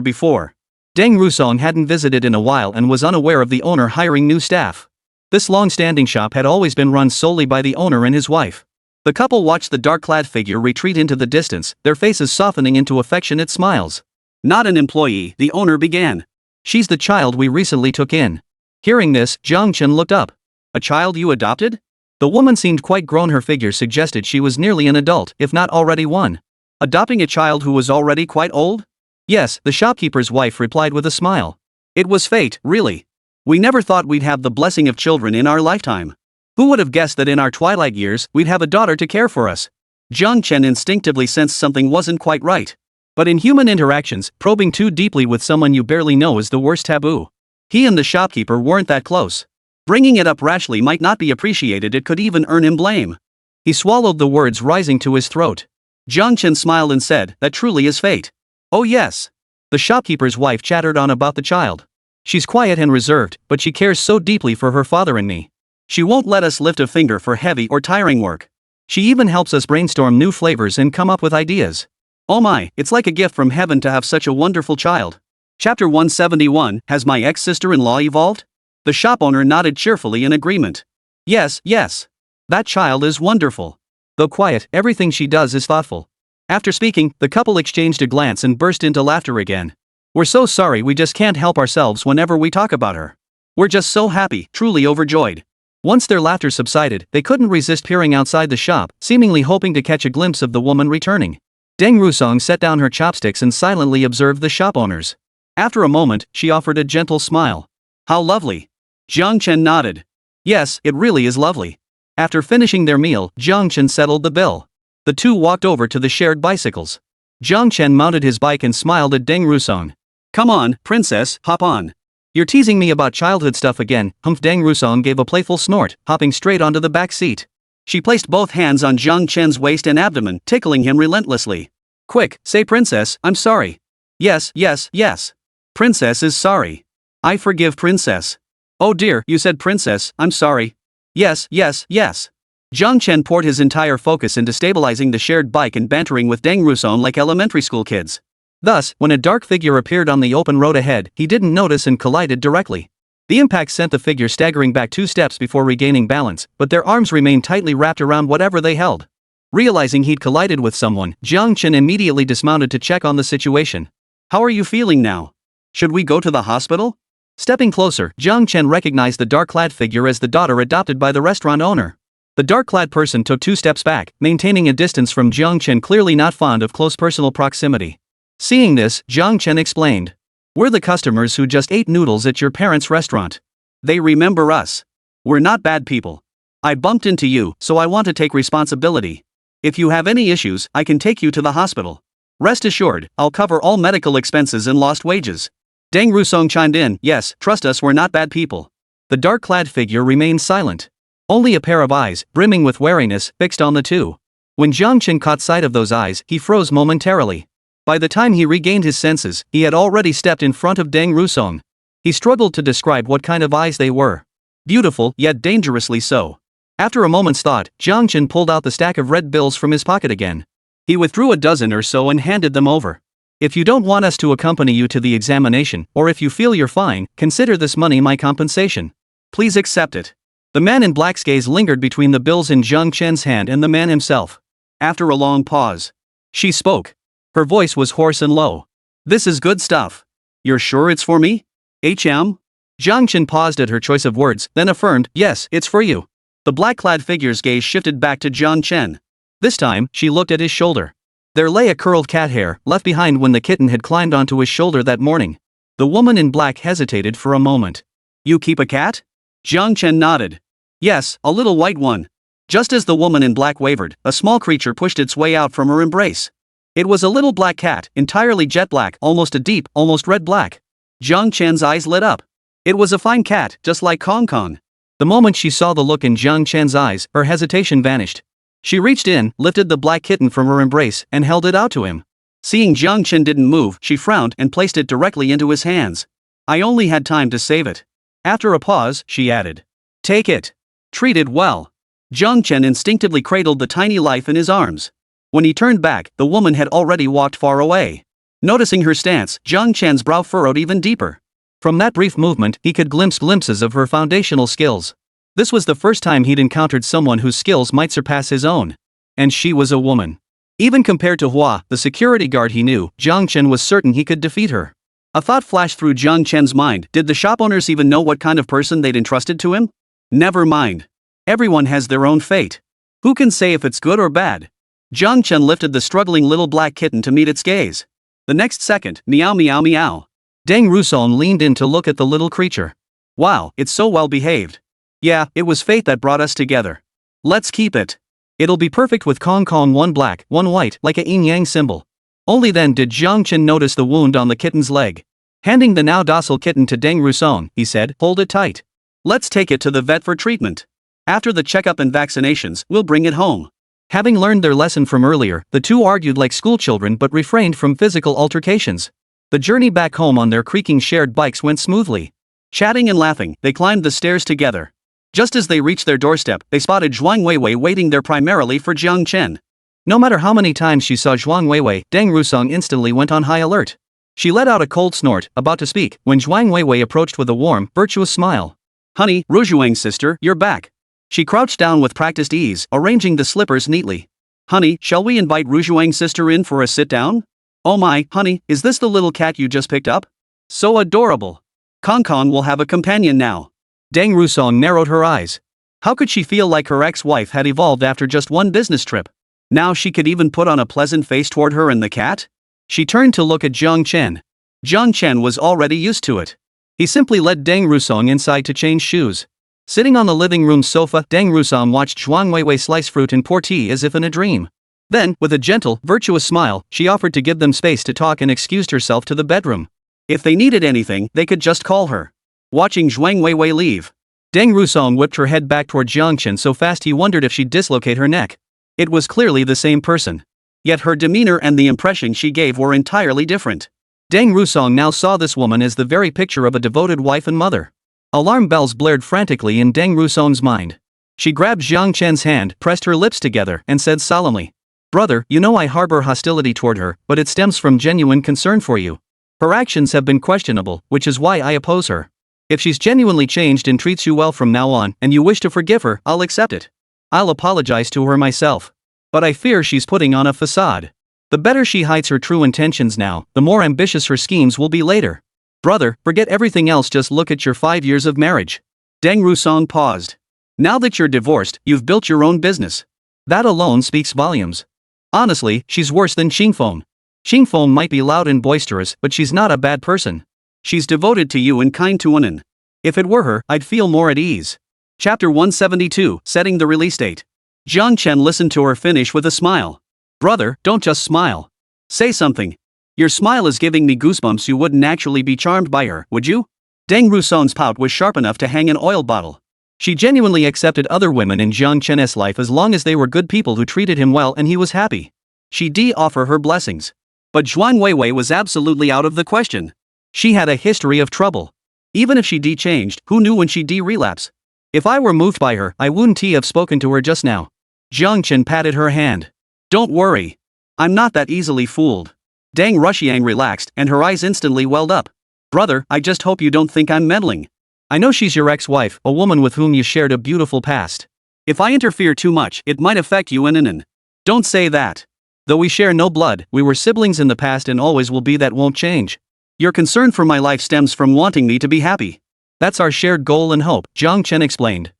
before. Deng Rusong hadn't visited in a while and was unaware of the owner hiring new staff. This long-standing shop had always been run solely by the owner and his wife. The couple watched the dark-clad figure retreat into the distance, their faces softening into affectionate smiles. Not an employee, the owner began. She's the child we recently took in. Hearing this, Jiang Chen looked up. A child you adopted? The woman seemed quite grown. Her figure suggested she was nearly an adult, if not already one. Adopting a child who was already quite old? Yes, the shopkeeper's wife replied with a smile. It was fate, really. We never thought we'd have the blessing of children in our lifetime. Who would have guessed that in our twilight years, we'd have a daughter to care for us? Jiang Chen instinctively sensed something wasn't quite right. But in human interactions, probing too deeply with someone you barely know is the worst taboo. He and the shopkeeper weren't that close. Bringing it up rashly might not be appreciated, it could even earn him blame. He swallowed the words rising to his throat. Jiang Chen smiled and said, "That truly is fate." "Oh yes." The shopkeeper's wife chattered on about the child. "She's quiet and reserved, but she cares so deeply for her father and me. She won't let us lift a finger for heavy or tiring work. She even helps us brainstorm new flavors and come up with ideas. Oh my, it's like a gift from heaven to have such a wonderful child." Chapter 171, Has my ex-sister-in-law evolved? The shop owner nodded cheerfully in agreement. Yes, yes. That child is wonderful. Though quiet, everything she does is thoughtful. After speaking, the couple exchanged a glance and burst into laughter again. "We're so sorry, we just can't help ourselves whenever we talk about her. We're just so happy, truly overjoyed." Once their laughter subsided, they couldn't resist peering outside the shop, seemingly hoping to catch a glimpse of the woman returning. Deng Rusong set down her chopsticks and silently observed the shop owners. After a moment, she offered a gentle smile. "How lovely." Jiang Chen nodded. "Yes, it really is lovely." After finishing their meal, Jiang Chen settled the bill. The two walked over to the shared bicycles. Jiang Chen mounted his bike and smiled at Deng Rusong. "Come on, princess, hop on." "You're teasing me about childhood stuff again," humphed. Deng Rusong gave a playful snort, hopping straight onto the back seat. She placed both hands on Jiang Chen's waist and abdomen, tickling him relentlessly. "Quick, say princess, I'm sorry." "Yes, yes, yes. Princess is sorry." "I forgive princess." "Oh dear, you said princess, I'm sorry." "Yes, yes, yes." Jiang Chen poured his entire focus into stabilizing the shared bike and bantering with Deng Rusong like elementary school kids. Thus, when a dark figure appeared on the open road ahead, he didn't notice and collided directly. The impact sent the figure staggering back 2 steps before regaining balance, but their arms remained tightly wrapped around whatever they held. Realizing he'd collided with someone, Jiang Chen immediately dismounted to check on the situation. "How are you feeling now? Should we go to the hospital?" Stepping closer, Jiang Chen recognized the dark-clad figure as the daughter adopted by the restaurant owner. The dark-clad person took 2 steps back, maintaining a distance from Jiang Chen, clearly not fond of close personal proximity. Seeing this, Jiang Chen explained. "We're the customers who just ate noodles at your parents' restaurant. They remember us. We're not bad people. I bumped into you, so I want to take responsibility. If you have any issues, I can take you to the hospital. Rest assured, I'll cover all medical expenses and lost wages." Deng Rusong chimed in, "Yes, trust us, we're not bad people." The dark-clad figure remained silent. Only a pair of eyes, brimming with wariness, fixed on the two. When Jiang Chen caught sight of those eyes, he froze momentarily. By the time he regained his senses, he had already stepped in front of Deng Rusong. He struggled to describe what kind of eyes they were. Beautiful, yet dangerously so. After a moment's thought, Jiang Chen pulled out the stack of red bills from his pocket again. He withdrew a dozen or so and handed them over. "If you don't want us to accompany you to the examination, or if you feel you're fine, consider this money my compensation. Please accept it." The man in black's gaze lingered between the bills in Jiang Chen's hand and the man himself. After a long pause, she spoke. Her voice was hoarse and low. "This is good stuff. You're sure it's for me? HM?" Jiang Chen paused at her choice of words, then affirmed, "Yes, it's for you." The black-clad figure's gaze shifted back to Jiang Chen. This time, she looked at his shoulder. There lay a curled cat hair, left behind when the kitten had climbed onto his shoulder that morning. The woman in black hesitated for a moment. "You keep a cat?" Jiang Chen nodded. "Yes, a little white one." Just as the woman in black wavered, a small creature pushed its way out from her embrace. It was a little black cat, entirely jet black, almost a deep, almost red black. Jiang Chen's eyes lit up. It was a fine cat, just like Kong Kong. The moment she saw the look in Jiang Chen's eyes, her hesitation vanished. She reached in, lifted the black kitten from her embrace, and held it out to him. Seeing Jiang Chen didn't move, she frowned and placed it directly into his hands. "I only had time to save it." After a pause, she added, "Take it. Treat it well." Jiang Chen instinctively cradled the tiny life in his arms. When he turned back, the woman had already walked far away. Noticing her stance, Jiang Chen's brow furrowed even deeper. From that brief movement, he could glimpse glimpses of her foundational skills. This was the first time he'd encountered someone whose skills might surpass his own. And she was a woman. Even compared to Hua, the security guard he knew, Jiang Chen was certain he could defeat her. A thought flashed through Jiang Chen's mind. Did the shop owners even know what kind of person they'd entrusted to him? Never mind. Everyone has their own fate. Who can say if it's good or bad? Jiang Chen lifted the struggling little black kitten to meet its gaze. The next second, meow meow meow. Deng Rusong leaned in to look at the little creature. "Wow, it's so well behaved. Yeah, it was fate that brought us together. Let's keep it. It'll be perfect with Kong Kong one black, one white, like a yin-yang symbol. Only then did Jiang Chen notice the wound on the kitten's leg. Handing the now docile kitten to Deng Rusong, he said, "Hold it tight. Let's take it to the vet for treatment. After the checkup and vaccinations, we'll bring it home." Having learned their lesson from earlier, the two argued like schoolchildren but refrained from physical altercations. The journey back home on their creaking shared bikes went smoothly. Chatting and laughing, they climbed the stairs together. Just as they reached their doorstep, they spotted Zhuang Weiwei waiting there primarily for Jiang Chen. No matter how many times she saw Zhuang Weiwei, Deng Rusong instantly went on high alert. She let out a cold snort, about to speak, when Zhuang Weiwei approached with a warm, virtuous smile. "Honey, Ruzhuang's sister, you're back." She crouched down with practiced ease, arranging the slippers neatly. "Honey, shall we invite Ruzhuang's sister in for a sit-down?" "Oh my, honey, is this the little cat you just picked up? So adorable. Kong Kong will have a companion now." Deng Rusong narrowed her eyes. How could she feel like her ex-wife had evolved after just one business trip? Now she could even put on a pleasant face toward her and the cat? She turned to look at Jiang Chen. Jiang Chen was already used to it. He simply led Deng Rusong inside to change shoes. Sitting on the living room sofa, Deng Rusong watched Zhuang Weiwei slice fruit and pour tea as if in a dream. Then, with a gentle, virtuous smile, she offered to give them space to talk and excused herself to the bedroom. If they needed anything, they could just call her. Watching Zhuang Weiwei leave, Deng Rusong whipped her head back toward Jiang Chen so fast he wondered if she'd dislocate her neck. It was clearly the same person. Yet her demeanor and the impression she gave were entirely different. Deng Rusong now saw this woman as the very picture of a devoted wife and mother. Alarm bells blared frantically in Deng Rusong's mind. She grabbed Jiang Chen's hand, pressed her lips together, and said solemnly, "Brother, you know I harbor hostility toward her, but it stems from genuine concern for you. Her actions have been questionable, which is why I oppose her. If she's genuinely changed and treats you well from now on, and you wish to forgive her, I'll accept it. I'll apologize to her myself. But I fear she's putting on a facade. The better she hides her true intentions now, the more ambitious her schemes will be later. Brother, forget everything else, just look at your 5 years of marriage." Deng Rusong paused. "Now that you're divorced, you've built your own business. That alone speaks volumes. Honestly, she's worse than Xingfeng. Xingfeng might be loud and boisterous, but she's not a bad person. She's devoted to you and kind to Anan. If it were her, I'd feel more at ease." Chapter 172, Setting the Release Date. Jiang Chen listened to her finish with a smile. "Brother, don't just smile. Say something. Your smile is giving me goosebumps. You wouldn't actually be charmed by her, would you?" Deng Rusong's pout was sharp enough to hang an oil bottle. She genuinely accepted other women in Jiang Chen's life as long as they were good people who treated him well and he was happy. She'd offer her blessings. But Zhuang Weiwei was absolutely out of the question. She had a history of trouble. Even if she'd changed, who knew when she'd relapse? "If I were moved by her, I wouldn't have spoken to her just now." Jiang Chen patted her hand. "Don't worry. I'm not that easily fooled." Deng Rushiang relaxed, and her eyes instantly welled up. "Brother, I just hope you don't think I'm meddling. I know she's your ex-wife, a woman with whom you shared a beautiful past. If I interfere too much, it might affect you and Anan." "Don't say that. Though we share no blood, we were siblings in the past and always will be. That won't change. Your concern for my life stems from wanting me to be happy. That's our shared goal and hope," Jiang Chen explained.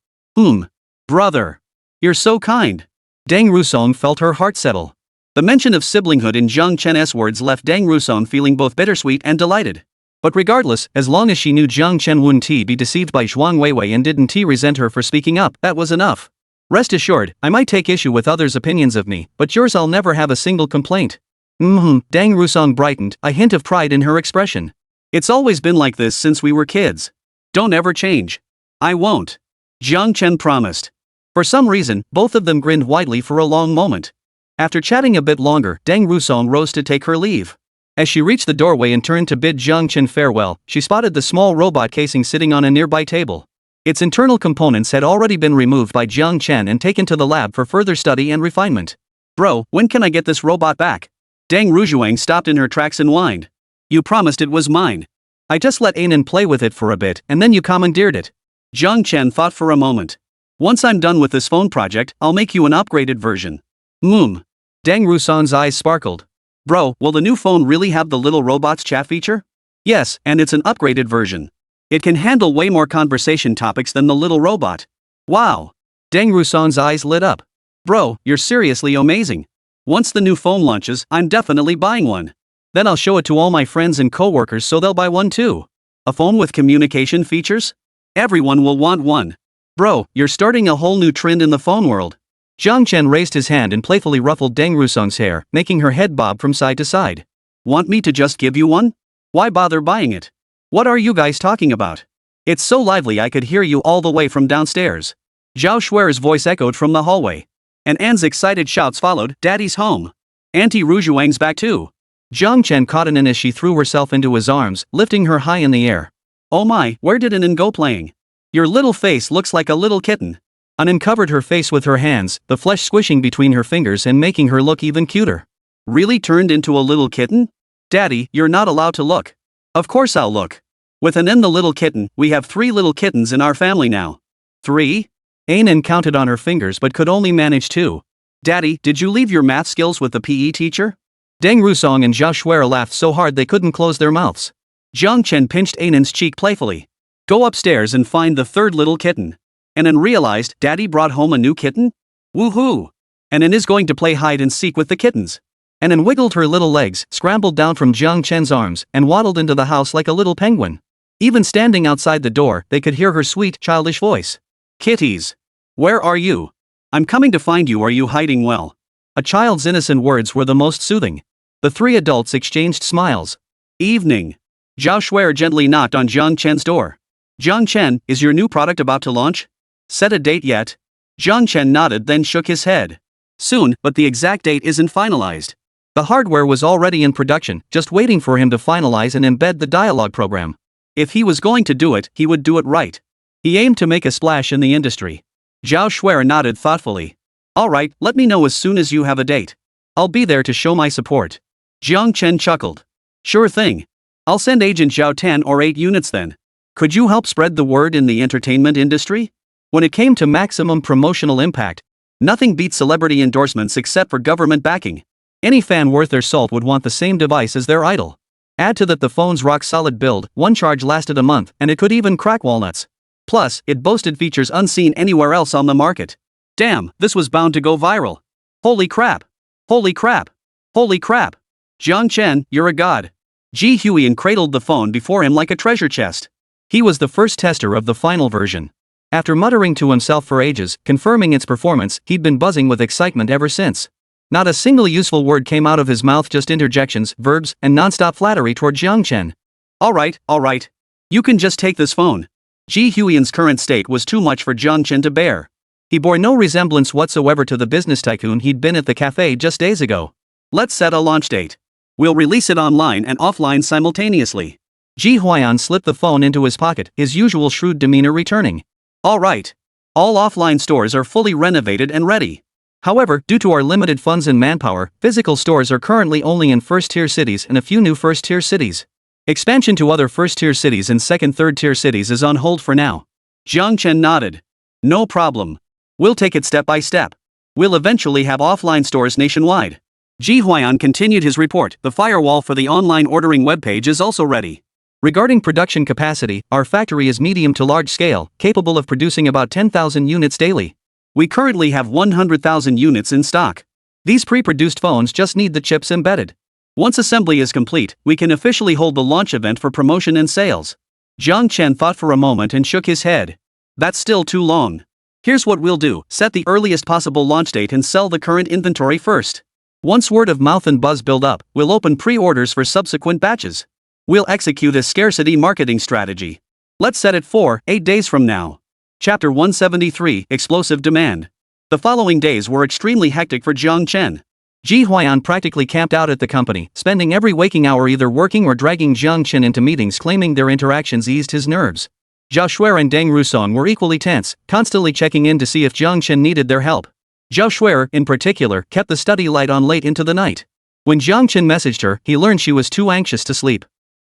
Brother. You're so kind." Deng Rusong felt her heart settle. The mention of siblinghood in Jiang Chen's words left Deng Rusong feeling both bittersweet and delighted. But regardless, as long as she knew Jiang Chen wouldn't be deceived by Zhuang Weiwei and didn't resent her for speaking up, that was enough. "Rest assured, I might take issue with others' opinions of me, but yours I'll never have a single complaint." Deng Rusong brightened, a hint of pride in her expression. "It's always been like this since we were kids. Don't ever change." "I won't," Jiang Chen promised. For some reason, both of them grinned widely for a long moment. After chatting a bit longer, Deng Rusong rose to take her leave. As she reached the doorway and turned to bid Jiang Chen farewell, she spotted the small robot casing sitting on a nearby table. Its internal components had already been removed by Jiang Chen and taken to the lab for further study and refinement. "Bro, when can I get this robot back?" Deng Ruzhuang stopped in her tracks and whined. "You promised it was mine. I just let Anan play with it for a bit and then you commandeered it." Jiang Chen thought for a moment. "Once I'm done with this phone project, I'll make you an upgraded version." Deng Rusong's eyes sparkled. "Bro, will the new phone really have the little robot's chat feature?" "Yes, and it's an upgraded version. It can handle way more conversation topics than the little robot." "Wow." Deng Rusong's eyes lit up. "Bro, you're seriously amazing. Once the new phone launches, I'm definitely buying one. Then I'll show it to all my friends and coworkers so they'll buy one too. A phone with communication features? Everyone will want one. Bro, you're starting a whole new trend in the phone world." Jiang Chen raised his hand and playfully ruffled Deng Rusong's hair, making her head bob from side to side. Want me to just give you one? Why bother buying it? What are you guys talking about? It's so lively I could hear you all the way from downstairs. Zhao Shuer's voice echoed from the hallway. And Anne's excited shouts followed, Daddy's home. Auntie Rujuang's back too. Jiang Chen caught Anan as she threw herself into his arms, lifting her high in the air. Oh my, where did Anan go playing? Your little face looks like a little kitten. Anan covered her face with her hands, the flesh squishing between her fingers and making her look even cuter. Really turned into a little kitten? Daddy, you're not allowed to look. Of course I'll look. With Anan the little kitten, we have 3 little kittens in our family now. 3? Anan counted on her fingers but could only manage 2. Daddy, did you leave your math skills with the PE teacher? Deng Rusong and Zhao Shuer laughed so hard they couldn't close their mouths. Jiang Chen pinched Anan's cheek playfully. Go upstairs and find the 3rd little kitten. Anan realized Daddy brought home a new kitten? Woohoo! Anan is going to play hide and seek with the kittens. Anan wiggled her little legs, scrambled down from Jiang Chen's arms, and waddled into the house like a little penguin. Even standing outside the door, they could hear her sweet, childish voice. Kitties! Where are you? I'm coming to find you. Are you hiding well? A child's innocent words were the most soothing. The 3 adults exchanged smiles. Evening. Zhao Shuer gently knocked on Jiang Chen's door. Jiang Chen, is your new product about to launch? Set a date yet? Jiang Chen nodded then shook his head. Soon, but the exact date isn't finalized. The hardware was already in production, just waiting for him to finalize and embed the dialogue program. If he was going to do it, he would do it right. He aimed to make a splash in the industry. Zhao Shuer nodded thoughtfully. Alright, let me know as soon as you have a date. I'll be there to show my support. Jiang Chen chuckled. Sure thing. I'll send Agent Zhao 10 or 8 units then. Could you help spread the word in the entertainment industry? When it came to maximum promotional impact, nothing beats celebrity endorsements except for government backing. Any fan worth their salt would want the same device as their idol. Add to that the phone's rock-solid build, one charge lasted a month, and it could even crack walnuts. Plus, it boasted features unseen anywhere else on the market. Damn, this was bound to go viral. Holy crap! Holy crap! Holy crap! Jiang Chen, you're a god. Ji Huiyan cradled the phone before him like a treasure chest. He was the first tester of the final version. After muttering to himself for ages, confirming its performance, he'd been buzzing with excitement ever since. Not a single useful word came out of his mouth, just interjections, verbs, and non-stop flattery toward Jiang Chen. Alright. You can just take this phone. Ji Huiyan's current state was too much for Jiang Chen to bear. He bore no resemblance whatsoever to the business tycoon he'd been at the cafe just days ago. Let's set a launch date. We'll release it online and offline simultaneously. Ji Huiyan slipped the phone into his pocket, his usual shrewd demeanor returning. Alright. All offline stores are fully renovated and ready. However, due to our limited funds and manpower, physical stores are currently only in first-tier cities and a few new first-tier cities. Expansion to other first-tier cities and second, third-tier cities is on hold for now. Jiang Chen nodded. No problem. We'll take it step by step. We'll eventually have offline stores nationwide. Ji Huiyan continued his report. The firewall for the online ordering webpage is also ready. Regarding production capacity, our factory is medium to large scale, capable of producing about 10,000 units daily. We currently have 100,000 units in stock. These pre-produced phones just need the chips embedded. Once assembly is complete, we can officially hold the launch event for promotion and sales. Jiang Chen thought for a moment and shook his head. That's still too long. Here's what we'll do, set the earliest possible launch date and sell the current inventory first. Once word of mouth and buzz build up, we'll open pre-orders for subsequent batches. We'll execute a scarcity marketing strategy. Let's set it for 8 days from now. Chapter 173, Explosive Demand. The following days were extremely hectic for Jiang Chen. Ji Huiyan practically camped out at the company, spending every waking hour either working or dragging Jiang Chen into meetings, claiming their interactions eased his nerves. Zhao Shuer and Deng Rusong were equally tense, constantly checking in to see if Jiang Chen needed their help. Zhao Shuer, in particular, kept the study light on late into the night. When Jiang Chen messaged her, he learned she was too anxious to sleep.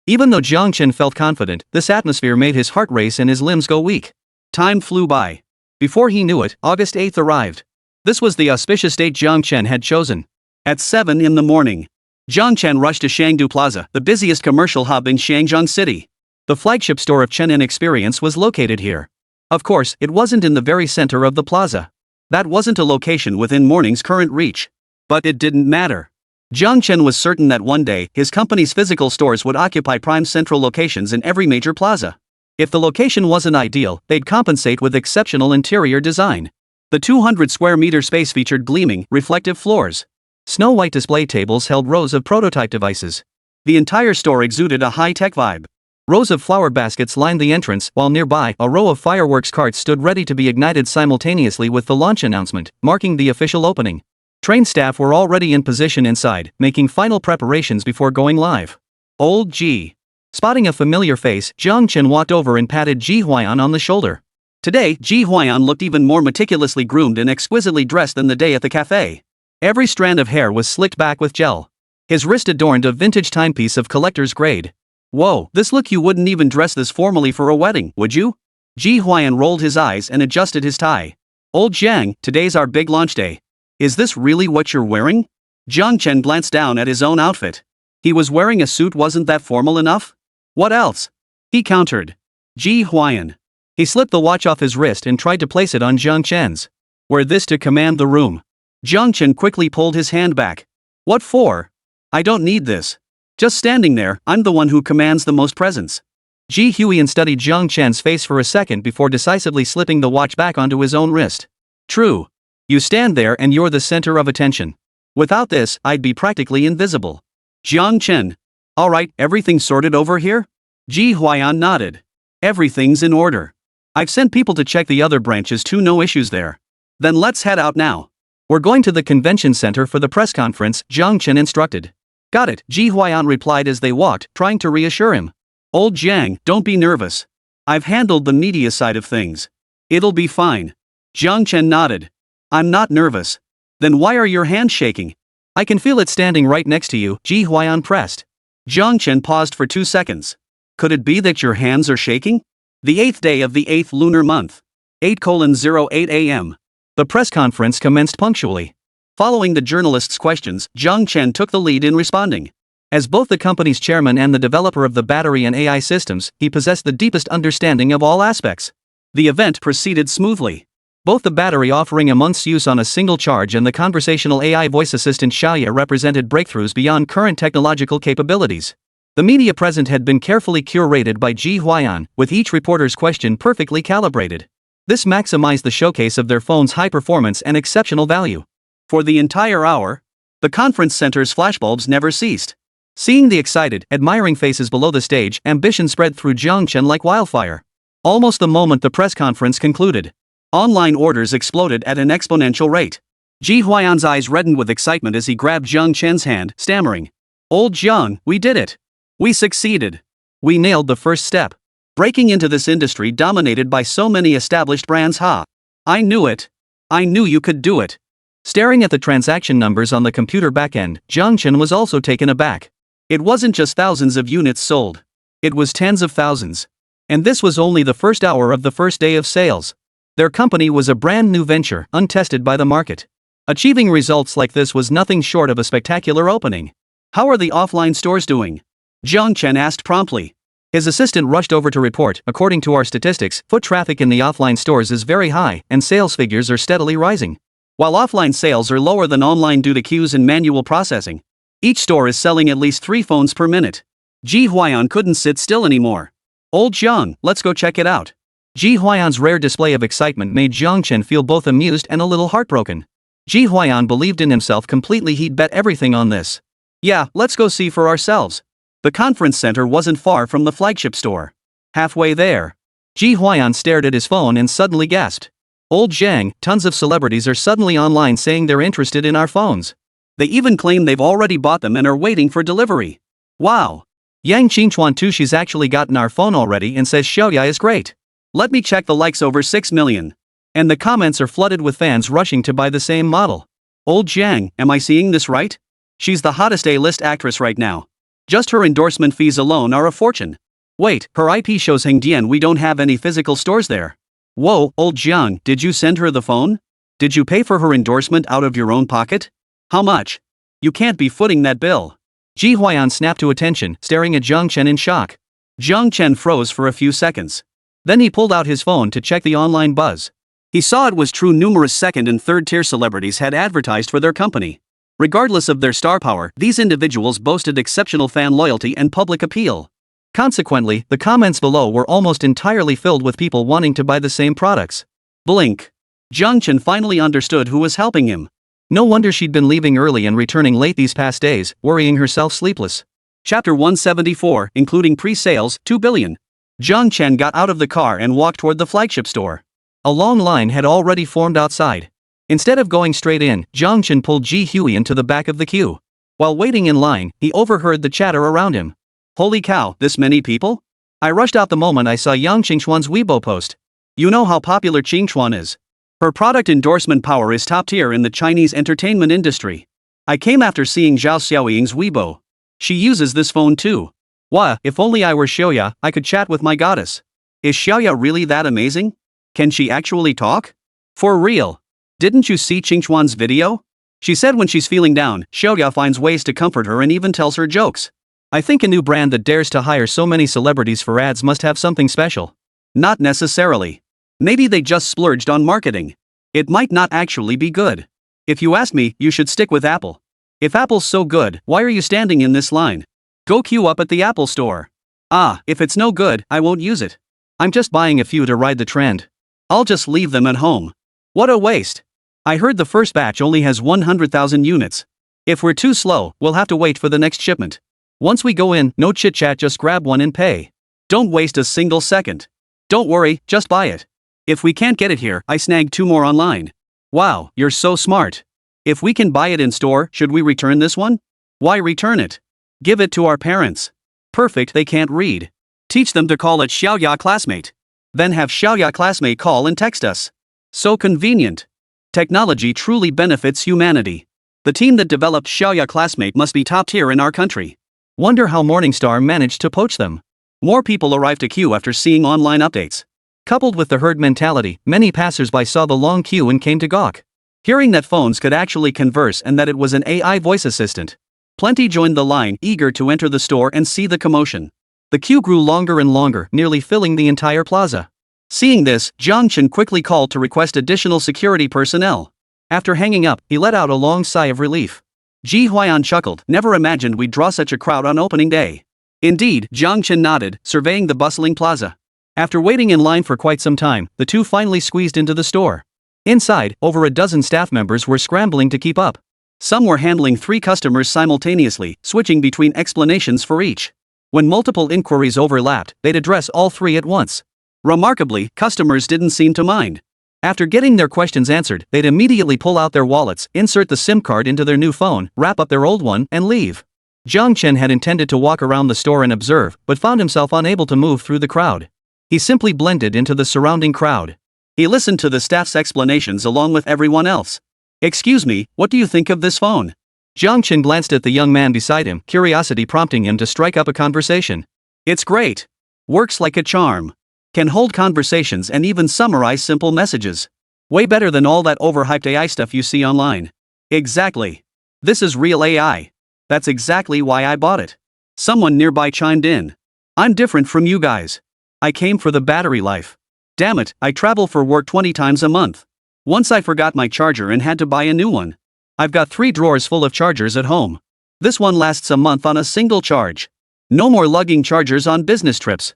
Even though Jiang Chen felt confident, this atmosphere made his heart race and his limbs go weak. Time flew by. Before he knew it, August 8th arrived. This was the auspicious date Jiang Chen had chosen. At 7 in the morning, Jiang Chen rushed to Shangdu Plaza, the busiest commercial hub in Shangjiang City. The flagship store of Chen Experience was located here. Of course, it wasn't in the very center of the plaza. That wasn't a location within Morning's current reach. But it didn't matter. Jiang Chen was certain that one day, his company's physical stores would occupy prime central locations in every major plaza. If the location wasn't ideal, they'd compensate with exceptional interior design. The 200 square meter space featured gleaming, reflective floors. Snow-white display tables held rows of prototype devices. The entire store exuded a high-tech vibe. Rows of flower baskets lined the entrance, while nearby, a row of fireworks carts stood ready to be ignited simultaneously with the launch announcement, marking the official opening. Trained staff were already in position inside, making final preparations before going live. Old G. Spotting a familiar face, Jiang Chen walked over and patted Ji Huayan on the shoulder. Today, Ji Huayan looked even more meticulously groomed and exquisitely dressed than the day at the cafe. Every strand of hair was slicked back with gel. His wrist adorned a vintage timepiece of collector's grade. Whoa, this look, you wouldn't even dress this formally for a wedding, would you? Ji Huayan rolled his eyes and adjusted his tie. Old Jiang, today's our big launch day. Is this really what you're wearing? Jiang Chen glanced down at his own outfit. He was wearing a suit, wasn't that formal enough? What else? He countered. Ji Huayan. He slipped the watch off his wrist and tried to place it on Jiang Chen's. Wear this to command the room. Jiang Chen quickly pulled his hand back. What for? I don't need this. Just standing there, I'm the one who commands the most presence. Ji Huiyan studied Jiang Chen's face for a second before decisively slipping the watch back onto his own wrist. True. You stand there and you're the center of attention. Without this, I'd be practically invisible. Jiang Chen. Alright, everything sorted over here? Ji Huayan nodded. Everything's in order. I've sent people to check the other branches too, no issues there. Then let's head out now. We're going to the convention center for the press conference, Jiang Chen instructed. Got it, Ji Huayan replied as they walked, trying to reassure him. Old Jiang, don't be nervous. I've handled the media side of things. It'll be fine. Jiang Chen nodded. I'm not nervous. Then why are your hands shaking? I can feel it standing right next to you, Ji Huayan pressed. Jiang Chen paused for 2 seconds. Could it be that your hands are shaking? The 8th day of the 8th lunar month. 8:08 a.m. The press conference commenced punctually. Following the journalists' questions, Jiang Chen took the lead in responding. As both the company's chairman and the developer of the battery and AI systems, he possessed the deepest understanding of all aspects. The event proceeded smoothly. Both the battery offering a month's use on a single charge and the conversational AI voice assistant Xiaoya represented breakthroughs beyond current technological capabilities. The media present had been carefully curated by Ji Huayan, with each reporter's question perfectly calibrated. This maximized the showcase of their phone's high performance and exceptional value. For the entire hour, the conference center's flashbulbs never ceased. Seeing the excited, admiring faces below the stage, ambition spread through Jiang Chen like wildfire. Almost the moment the press conference concluded, online orders exploded at an exponential rate. Ji Huayan's eyes reddened with excitement as he grabbed Jiang Chen's hand, stammering. Old Jiang, we did it. We succeeded. We nailed the first step. Breaking into this industry dominated by so many established brands, ha. I knew it. I knew you could do it. Staring at the transaction numbers on the computer backend, Jiang Chen was also taken aback. It wasn't just thousands of units sold. It was tens of thousands. And this was only the first hour of the first day of sales. Their company was a brand new venture, untested by the market. Achieving results like this was nothing short of a spectacular opening. How are the offline stores doing? Jiang Chen asked promptly. His assistant rushed over to report, according to our statistics, foot traffic in the offline stores is very high, and sales figures are steadily rising. While offline sales are lower than online due to queues and manual processing, each store is selling at least 3 phones per minute. Ji Huayan couldn't sit still anymore. Old Jiang, let's go check it out. Ji Huayan's rare display of excitement made Jiang Chen feel both amused and a little heartbroken. Ji Huayan believed in himself completely, he'd bet everything on this. Yeah, let's go see for ourselves. The conference center wasn't far from the flagship store. Halfway there, Ji Huayan stared at his phone and suddenly gasped. Old Jiang, tons of celebrities are suddenly online saying they're interested in our phones. They even claim they've already bought them and are waiting for delivery. Wow. Yang Qingchuan too, she's actually gotten our phone already and says Xiaoya is great. Let me check the likes, over 6 million. And the comments are flooded with fans rushing to buy the same model. Old Jiang, am I seeing this right? She's the hottest A-list actress right now. Just her endorsement fees alone are a fortune. Wait, her IP shows Hengdian we don't have any physical stores there. Whoa, Old Jiang, did you send her the phone? Did you pay for her endorsement out of your own pocket? How much? You can't be footing that bill. Ji Huayan snapped to attention, staring at Jiang Chen in shock. Jiang Chen froze for a few seconds. Then he pulled out his phone to check the online buzz. He saw it was true, numerous second and third tier celebrities had advertised for their company. Regardless of their star power, these individuals boasted exceptional fan loyalty and public appeal. Consequently, the comments below were almost entirely filled with people wanting to buy the same products. Blink. Jiang Chen finally understood who was helping him. No wonder she'd been leaving early and returning late these past days, worrying herself sleepless. Chapter 174, including pre-sales, 2 billion. Jiang Chen got out of the car and walked toward the flagship store. A long line had already formed outside. Instead of going straight in, Jiang Chen pulled Ji Huiyan to the back of the queue. While waiting in line, he overheard the chatter around him. Holy cow, this many people? I rushed out the moment I saw Yang Qingchuan's Weibo post. You know how popular Qingchuan is. Her product endorsement power is top tier in the Chinese entertainment industry. I came after seeing Zhao Xiaoying's Weibo. She uses this phone too. Wah, if only I were Xiaoya, I could chat with my goddess. Is Xiaoya really that amazing? Can she actually talk? For real. Didn't you see Qingchuan's video? She said when she's feeling down, Xiaoya finds ways to comfort her and even tells her jokes. I think a new brand that dares to hire so many celebrities for ads must have something special. Not necessarily. Maybe they just splurged on marketing. It might not actually be good. If you ask me, you should stick with Apple. If Apple's so good, why are you standing in this line? Go queue up at the Apple store. Ah, if it's no good, I won't use it. I'm just buying a few to ride the trend. I'll just leave them at home. What a waste. I heard the first batch only has 100,000 units. If we're too slow, we'll have to wait for the next shipment. Once we go in, no chit-chat, just grab one and pay. Don't waste a single second. Don't worry, just buy it. If we can't get it here, I snagged 2 more online. Wow, you're so smart. If we can buy it in store, should we return this one? Why return it? Give it to our parents. Perfect, they can't read. Teach them to call it Xiaoya classmate. Then have Xiaoya classmate call and text us. So convenient. Technology truly benefits humanity. The team that developed Xiaoya classmate must be top tier in our country. Wonder how Morningstar managed to poach them. More people arrived to queue after seeing online updates. Coupled with the herd mentality, many passersby saw the long queue and came to gawk. Hearing that phones could actually converse and that it was an AI voice assistant. Plenty joined the line, eager to enter the store and see the commotion. The queue grew longer and longer, nearly filling the entire plaza. Seeing this, Jiang Chen quickly called to request additional security personnel. After hanging up, he let out a long sigh of relief. Ji Huiyan chuckled, never imagined we'd draw such a crowd on opening day. Indeed, Jiang Chen nodded, surveying the bustling plaza. After waiting in line for quite some time, the two finally squeezed into the store. Inside, over a dozen staff members were scrambling to keep up. Some were handling 3 customers simultaneously, switching between explanations for each. When multiple inquiries overlapped, they'd address all 3 at once. Remarkably, customers didn't seem to mind. After getting their questions answered, they'd immediately pull out their wallets, insert the SIM card into their new phone, wrap up their old one, and leave. Jiang Chen had intended to walk around the store and observe, but found himself unable to move through the crowd. He simply blended into the surrounding crowd. He listened to the staff's explanations along with everyone else. Excuse me, what do you think of this phone? Jiang Chen glanced at the young man beside him, curiosity prompting him to strike up a conversation. It's great. Works like a charm. Can hold conversations and even summarize simple messages. Way better than all that overhyped AI stuff you see online. Exactly. This is real AI. That's exactly why I bought it. Someone nearby chimed in. I'm different from you guys. I came for the battery life. Damn it, I travel for work 20 times a month. Once I forgot my charger and had to buy a new one. I've got 3 drawers full of chargers at home. This one lasts a month on a single charge. No more lugging chargers on business trips.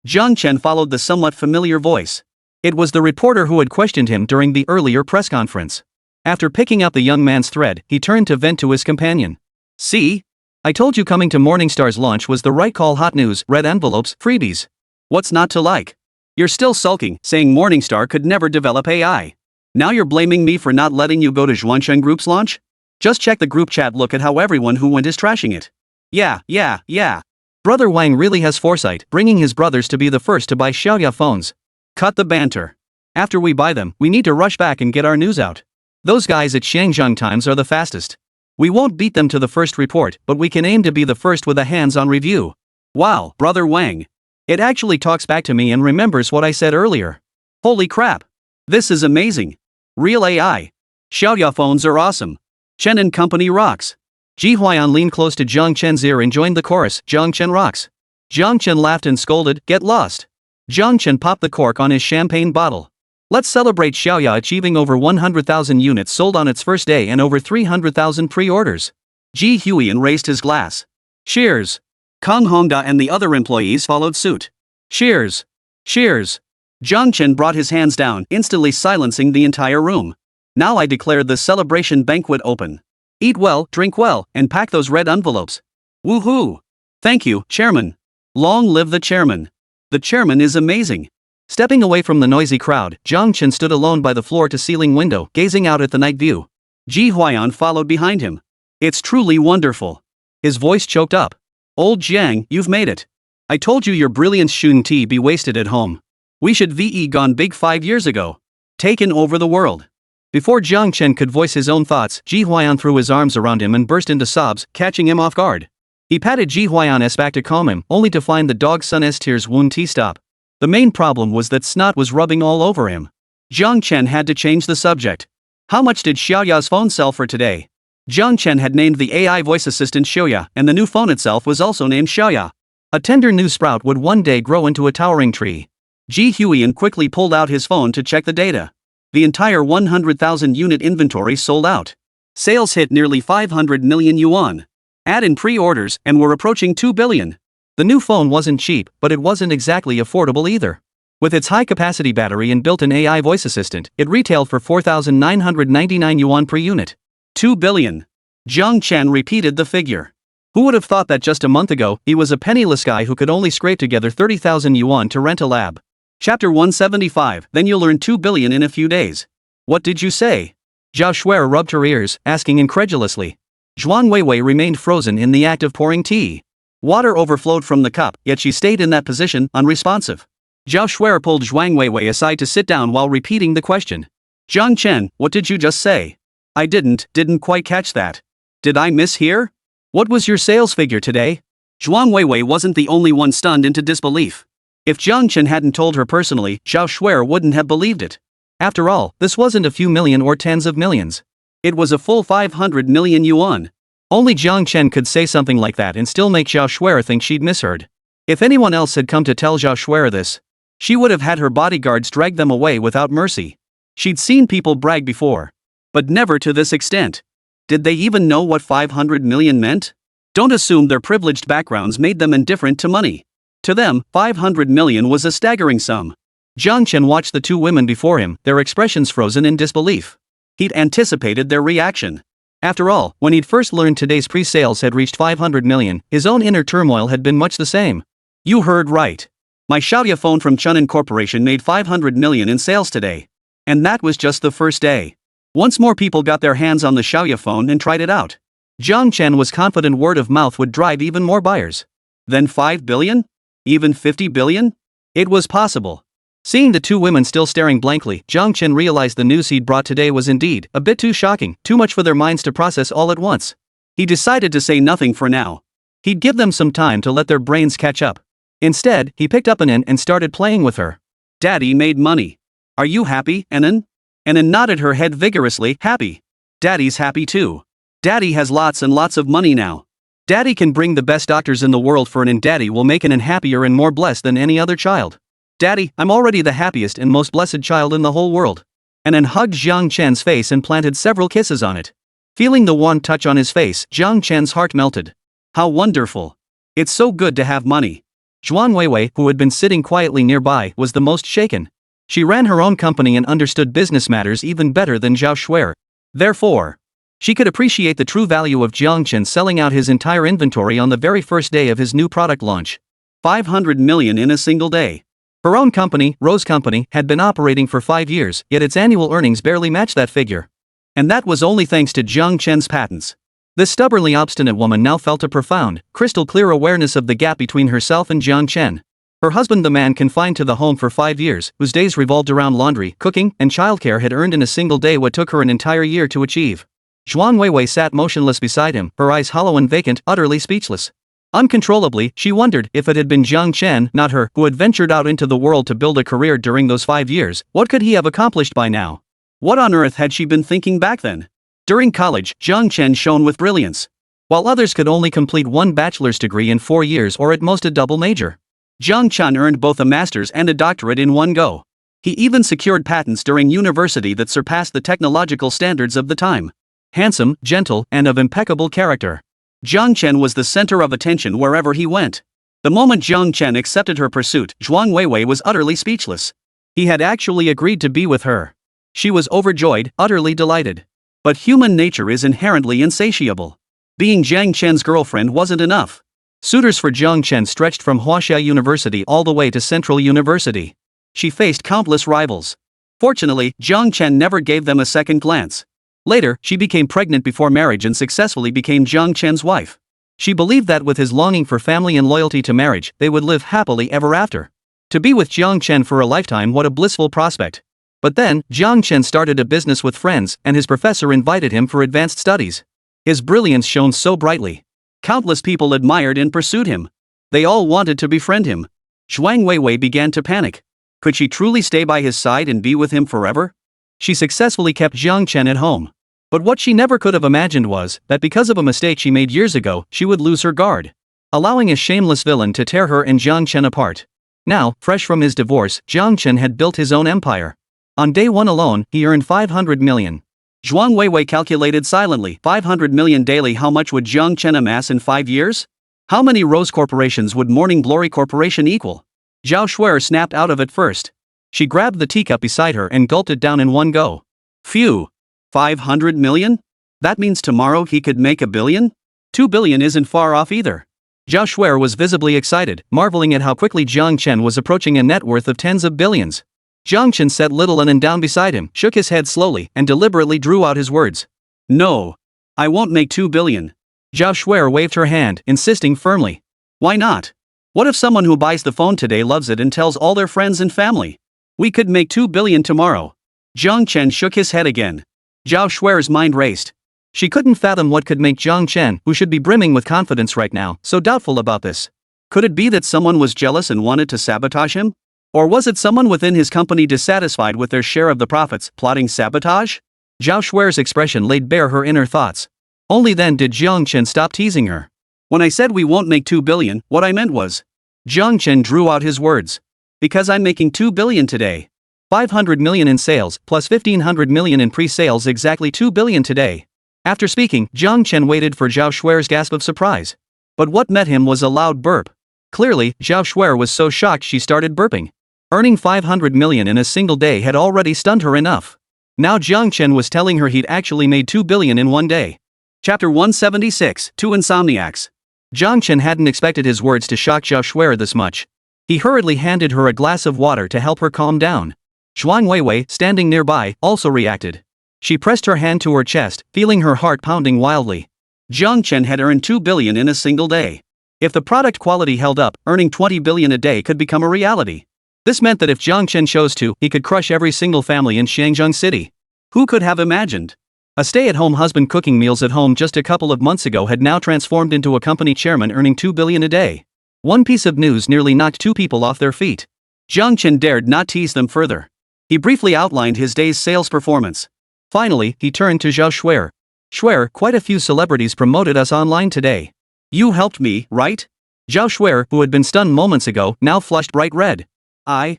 Jiang Chen followed the somewhat familiar voice. It was the reporter who had questioned him during the earlier press conference. After picking up the young man's thread, he turned to vent to his companion. See? I told you coming to Morningstar's launch was the right call. Hot news, red envelopes, freebies. What's not to like? You're still sulking, saying Morningstar could never develop AI. Now you're blaming me for not letting you go to Zhuanshen Group's launch? Just check the group chat, look at how everyone who went is trashing it. Yeah. Brother Wang really has foresight, bringing his brothers to be the first to buy Xiaoya phones. Cut the banter. After we buy them, we need to rush back and get our news out. Those guys at Shenzhen Times are the fastest. We won't beat them to the first report, but we can aim to be the first with a hands-on review. Wow, Brother Wang. It actually talks back to me and remembers what I said earlier. Holy crap. This is amazing. Real AI. Xiaoya phones are awesome. Chen and Company rocks. Ji Huiyan leaned close to Jiang Chen's ear and joined the chorus, Jiang Chen rocks. Jiang Chen laughed and scolded, get lost. Jiang Chen popped the cork on his champagne bottle. Let's celebrate Xiaoya achieving over 100,000 units sold on its first day and over 300,000 pre-orders. Ji Huiyan raised his glass. Cheers. Kang Hongda and the other employees followed suit. Cheers. Cheers. Jiang Chen brought his hands down, instantly silencing the entire room. Now I declare the celebration banquet open. Eat well, drink well, and pack those red envelopes. Woohoo! Thank you, Chairman. Long live the Chairman. The Chairman is amazing. Stepping away from the noisy crowd, Jiang Chen stood alone by the floor-to-ceiling window, gazing out at the night view. Ji Huayan followed behind him. It's truly wonderful. His voice choked up. Old Jiang, you've made it. I told you your brilliance shouldn't be wasted at home. We should VE gone big 5 years ago. Taken over the world. Before Jiang Chen could voice his own thoughts, Ji Huayan threw his arms around him and burst into sobs, catching him off guard. He patted Ji Huayan's back to calm him, only to find the dog's son's tears wouldn't stop. The main problem was that snot was rubbing all over him. Jiang Chen had to change the subject. How much did Xiaoya's phone sell for today? Jiang Chen had named the AI voice assistant Xiaoya, and the new phone itself was also named Xiaoya. A tender new sprout would one day grow into a towering tree. Ji Huiyan quickly pulled out his phone to check the data. The entire 100,000 unit inventory sold out. Sales hit nearly 500 million yuan. Add in pre-orders, and we're approaching 2 billion. The new phone wasn't cheap, but it wasn't exactly affordable either. With its high-capacity battery and built-in AI voice assistant, it retailed for 4,999 yuan per unit. 2 billion. Jiang Chen repeated the figure. Who would have thought that just a month ago, he was a penniless guy who could only scrape together 30,000 yuan to rent a lab? Chapter 175, then you'll earn 2 billion in a few days. What did you say? Zhao Shuer rubbed her ears, asking incredulously. Zhuang Weiwei remained frozen in the act of pouring tea. Water overflowed from the cup, yet she stayed in that position, unresponsive. Zhao Shuer pulled Zhuang Weiwei aside to sit down while repeating the question. Jiang Chen, what did you just say? I didn't quite catch that. Did I mishear? What was your sales figure today? Zhuang Weiwei wasn't the only one stunned into disbelief. If Jiang Chen hadn't told her personally, Zhao Shuer wouldn't have believed it. After all, this wasn't a few million or tens of millions. It was a full 500 million yuan. Only Jiang Chen could say something like that and still make Zhao Shuer think she'd misheard. If anyone else had come to tell Zhao Shuer this, she would have had her bodyguards drag them away without mercy. She'd seen people brag before. But never to this extent. Did they even know what 500 million meant? Don't assume their privileged backgrounds made them indifferent to money. To them, 500 million was a staggering sum. Jiang Chen watched the two women before him, their expressions frozen in disbelief. He'd anticipated their reaction. After all, when he'd first learned today's pre-sales had reached 500 million, his own inner turmoil had been much the same. You heard right. My Xiaoya phone from Chunin Corporation made 500 million in sales today. And that was just the first day. Once more people got their hands on the Xiaoya phone and tried it out, Jiang Chen was confident word of mouth would drive even more buyers. Then 5 billion? Even 50 billion? It was possible. Seeing the two women still staring blankly, Jiang Chen realized the news he'd brought today was indeed a bit too shocking, too much for their minds to process all at once. He decided to say nothing for now. He'd give them some time to let their brains catch up. Instead, he picked up Anan and started playing with her. Daddy made money. Are you happy, Anan? Anan nodded her head vigorously, happy. Daddy's happy too. Daddy has lots and lots of money now. Daddy can bring the best doctors in the world for Anan. Daddy will make Anan happier and more blessed than any other child. Daddy, I'm already the happiest and most blessed child in the whole world. Anan hugged Jiang Chen's face and planted several kisses on it. Feeling the warm touch on his face, Jiang Chen's heart melted. How wonderful. It's so good to have money. Zhuang Weiwei, who had been sitting quietly nearby, was the most shaken. She ran her own company and understood business matters even better than Zhao Shuer. Therefore, she could appreciate the true value of Jiang Chen selling out his entire inventory on the very first day of his new product launch. 500 million in a single day. Her own company, Rose Company, had been operating for 5 years, yet its annual earnings barely matched that figure. And that was only thanks to Jiang Chen's patents. This stubbornly obstinate woman now felt a profound, crystal-clear awareness of the gap between herself and Jiang Chen. Her husband, the man confined to the home for 5 years, whose days revolved around laundry, cooking, and childcare, had earned in a single day what took her an entire year to achieve. Zhuang Weiwei sat motionless beside him, her eyes hollow and vacant, utterly speechless. Uncontrollably, she wondered if it had been Jiang Chen, not her, who had ventured out into the world to build a career during those 5 years. What could he have accomplished by now? What on earth had she been thinking back then? During college, Jiang Chen shone with brilliance. While others could only complete one bachelor's degree in 4 years or at most a double major, Jiang Chen earned both a master's and a doctorate in one go. He even secured patents during university that surpassed the technological standards of the time. Handsome, gentle, and of impeccable character, Jiang Chen was the center of attention wherever he went. The moment Jiang Chen accepted her pursuit, Zhuang Weiwei was utterly speechless. He had actually agreed to be with her. She was overjoyed, utterly delighted. But human nature is inherently insatiable. Being Jiang Chen's girlfriend wasn't enough. Suitors for Jiang Chen stretched from Huaxia University all the way to Central University. She faced countless rivals. Fortunately, Jiang Chen never gave them a second glance. Later, she became pregnant before marriage and successfully became Jiang Chen's wife. She believed that with his longing for family and loyalty to marriage, they would live happily ever after. To be with Jiang Chen for a lifetime, what a blissful prospect. But then, Jiang Chen started a business with friends, and his professor invited him for advanced studies. His brilliance shone so brightly. Countless people admired and pursued him. They all wanted to befriend him. Zhuang Weiwei began to panic. Could she truly stay by his side and be with him forever? She successfully kept Jiang Chen at home. But what she never could have imagined was that because of a mistake she made years ago, she would lose her guard, allowing a shameless villain to tear her and Jiang Chen apart. Now, fresh from his divorce, Jiang Chen had built his own empire. On day one alone, he earned 500 million. Zhuang Weiwei calculated silently. 500 million daily. How much would Jiang Chen amass in 5 years? How many Rose corporations would Morning Glory Corporation equal? Zhao Shuer snapped out of it first. She grabbed the teacup beside her and gulped it down in one go. Phew! 500 million? That means tomorrow he could make 1 billion? 2 billion isn't far off either. Zhao Shuer was visibly excited, marveling at how quickly Jiang Chen was approaching a net worth of tens of billions. Jiang Chen sat little and down beside him, shook his head slowly, and deliberately drew out his words. No. I won't make 2 billion. Zhao Shuer waved her hand, insisting firmly. Why not? What if someone who buys the phone today loves it and tells all their friends and family? We could make 2 billion tomorrow. Jiang Chen shook his head again. Zhao Shuer's mind raced. She couldn't fathom what could make Jiang Chen, who should be brimming with confidence right now, so doubtful about this. Could it be that someone was jealous and wanted to sabotage him? Or was it someone within his company dissatisfied with their share of the profits, plotting sabotage? Zhao Shuer's expression laid bare her inner thoughts. Only then did Jiang Chen stop teasing her. When I said we won't make 2 billion, what I meant was. Jiang Chen drew out his words. Because I'm making 2 billion today. 500 million in sales, plus 1500 million in pre-sales, exactly 2 billion today. After speaking, Jiang Chen waited for Zhao Shuer's gasp of surprise. But what met him was a loud burp. Clearly, Zhao Shuer was so shocked she started burping. Earning 500 million in a single day had already stunned her enough. Now Jiang Chen was telling her he'd actually made 2 billion in one day. Chapter 176, Two Insomniacs. Jiang Chen hadn't expected his words to shock Zhao Shuer this much. He hurriedly handed her a glass of water to help her calm down. Zhuang Weiwei, standing nearby, also reacted. She pressed her hand to her chest, feeling her heart pounding wildly. Jiang Chen had earned 2 billion in a single day. If the product quality held up, earning 20 billion a day could become a reality. This meant that if Jiang Chen chose to, he could crush every single family in Shangzhou City. Who could have imagined? A stay-at-home husband cooking meals at home just a couple of months ago had now transformed into a company chairman earning 2 billion a day. One piece of news nearly knocked two people off their feet. Jiang Chen dared not tease them further. He briefly outlined his day's sales performance. Finally, he turned to Zhao Shuer. Shuer, quite a few celebrities promoted us online today. You helped me, right? Zhao Shuer, who had been stunned moments ago, now flushed bright red. I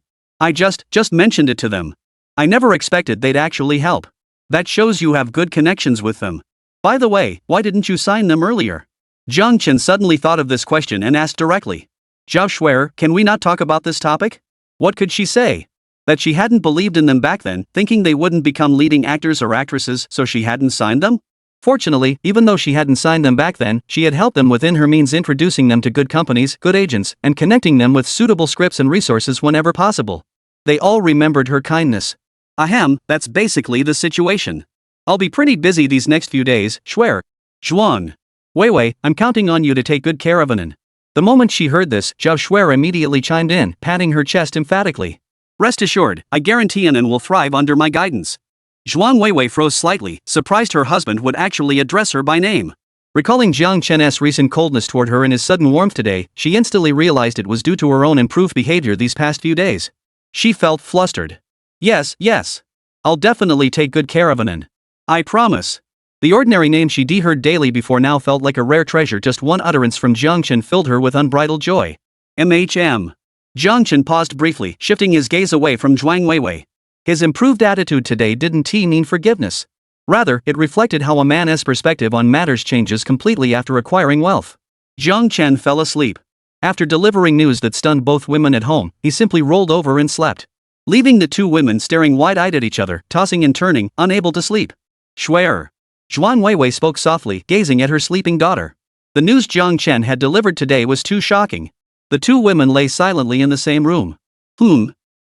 just mentioned it to them. I never expected they'd actually help. That shows you have good connections with them. By the way, why didn't you sign them earlier? Jiang Chen suddenly thought of this question and asked directly. Zhao Shuer, can we not talk about this topic? What could she say? That she hadn't believed in them back then, thinking they wouldn't become leading actors or actresses, so she hadn't signed them? Fortunately, even though she hadn't signed them back then, she had helped them within her means, introducing them to good companies, good agents, and connecting them with suitable scripts and resources whenever possible. They all remembered her kindness. Ahem, that's basically the situation. I'll be pretty busy these next few days, Shuer. Zhuang Weiwei, I'm counting on you to take good care of Anan. The moment she heard this, Zhao Shuer immediately chimed in, patting her chest emphatically. Rest assured, I guarantee Anan will thrive under my guidance. Zhuang Weiwei froze slightly, surprised her husband would actually address her by name. Recalling Jiang Chen's recent coldness toward her and his sudden warmth today, she instantly realized it was due to her own improved behavior these past few days. She felt flustered. Yes. I'll definitely take good care of Anan. I promise. The ordinary name she heard daily before now felt like a rare treasure. Just one utterance from Jiang Chen filled her with unbridled joy. MHM. Jiang Chen paused briefly, shifting his gaze away from Zhuang Weiwei. His improved attitude today didn't mean forgiveness. Rather, it reflected how a man's perspective on matters changes completely after acquiring wealth. Jiang Chen fell asleep. After delivering news that stunned both women at home, he simply rolled over and slept. leaving the two women staring wide-eyed at each other, tossing and turning, unable to sleep. Shuer. Zhuan Weiwei spoke softly, gazing at her sleeping daughter. The news Jiang Chen had delivered today was too shocking. The two women lay silently in the same room.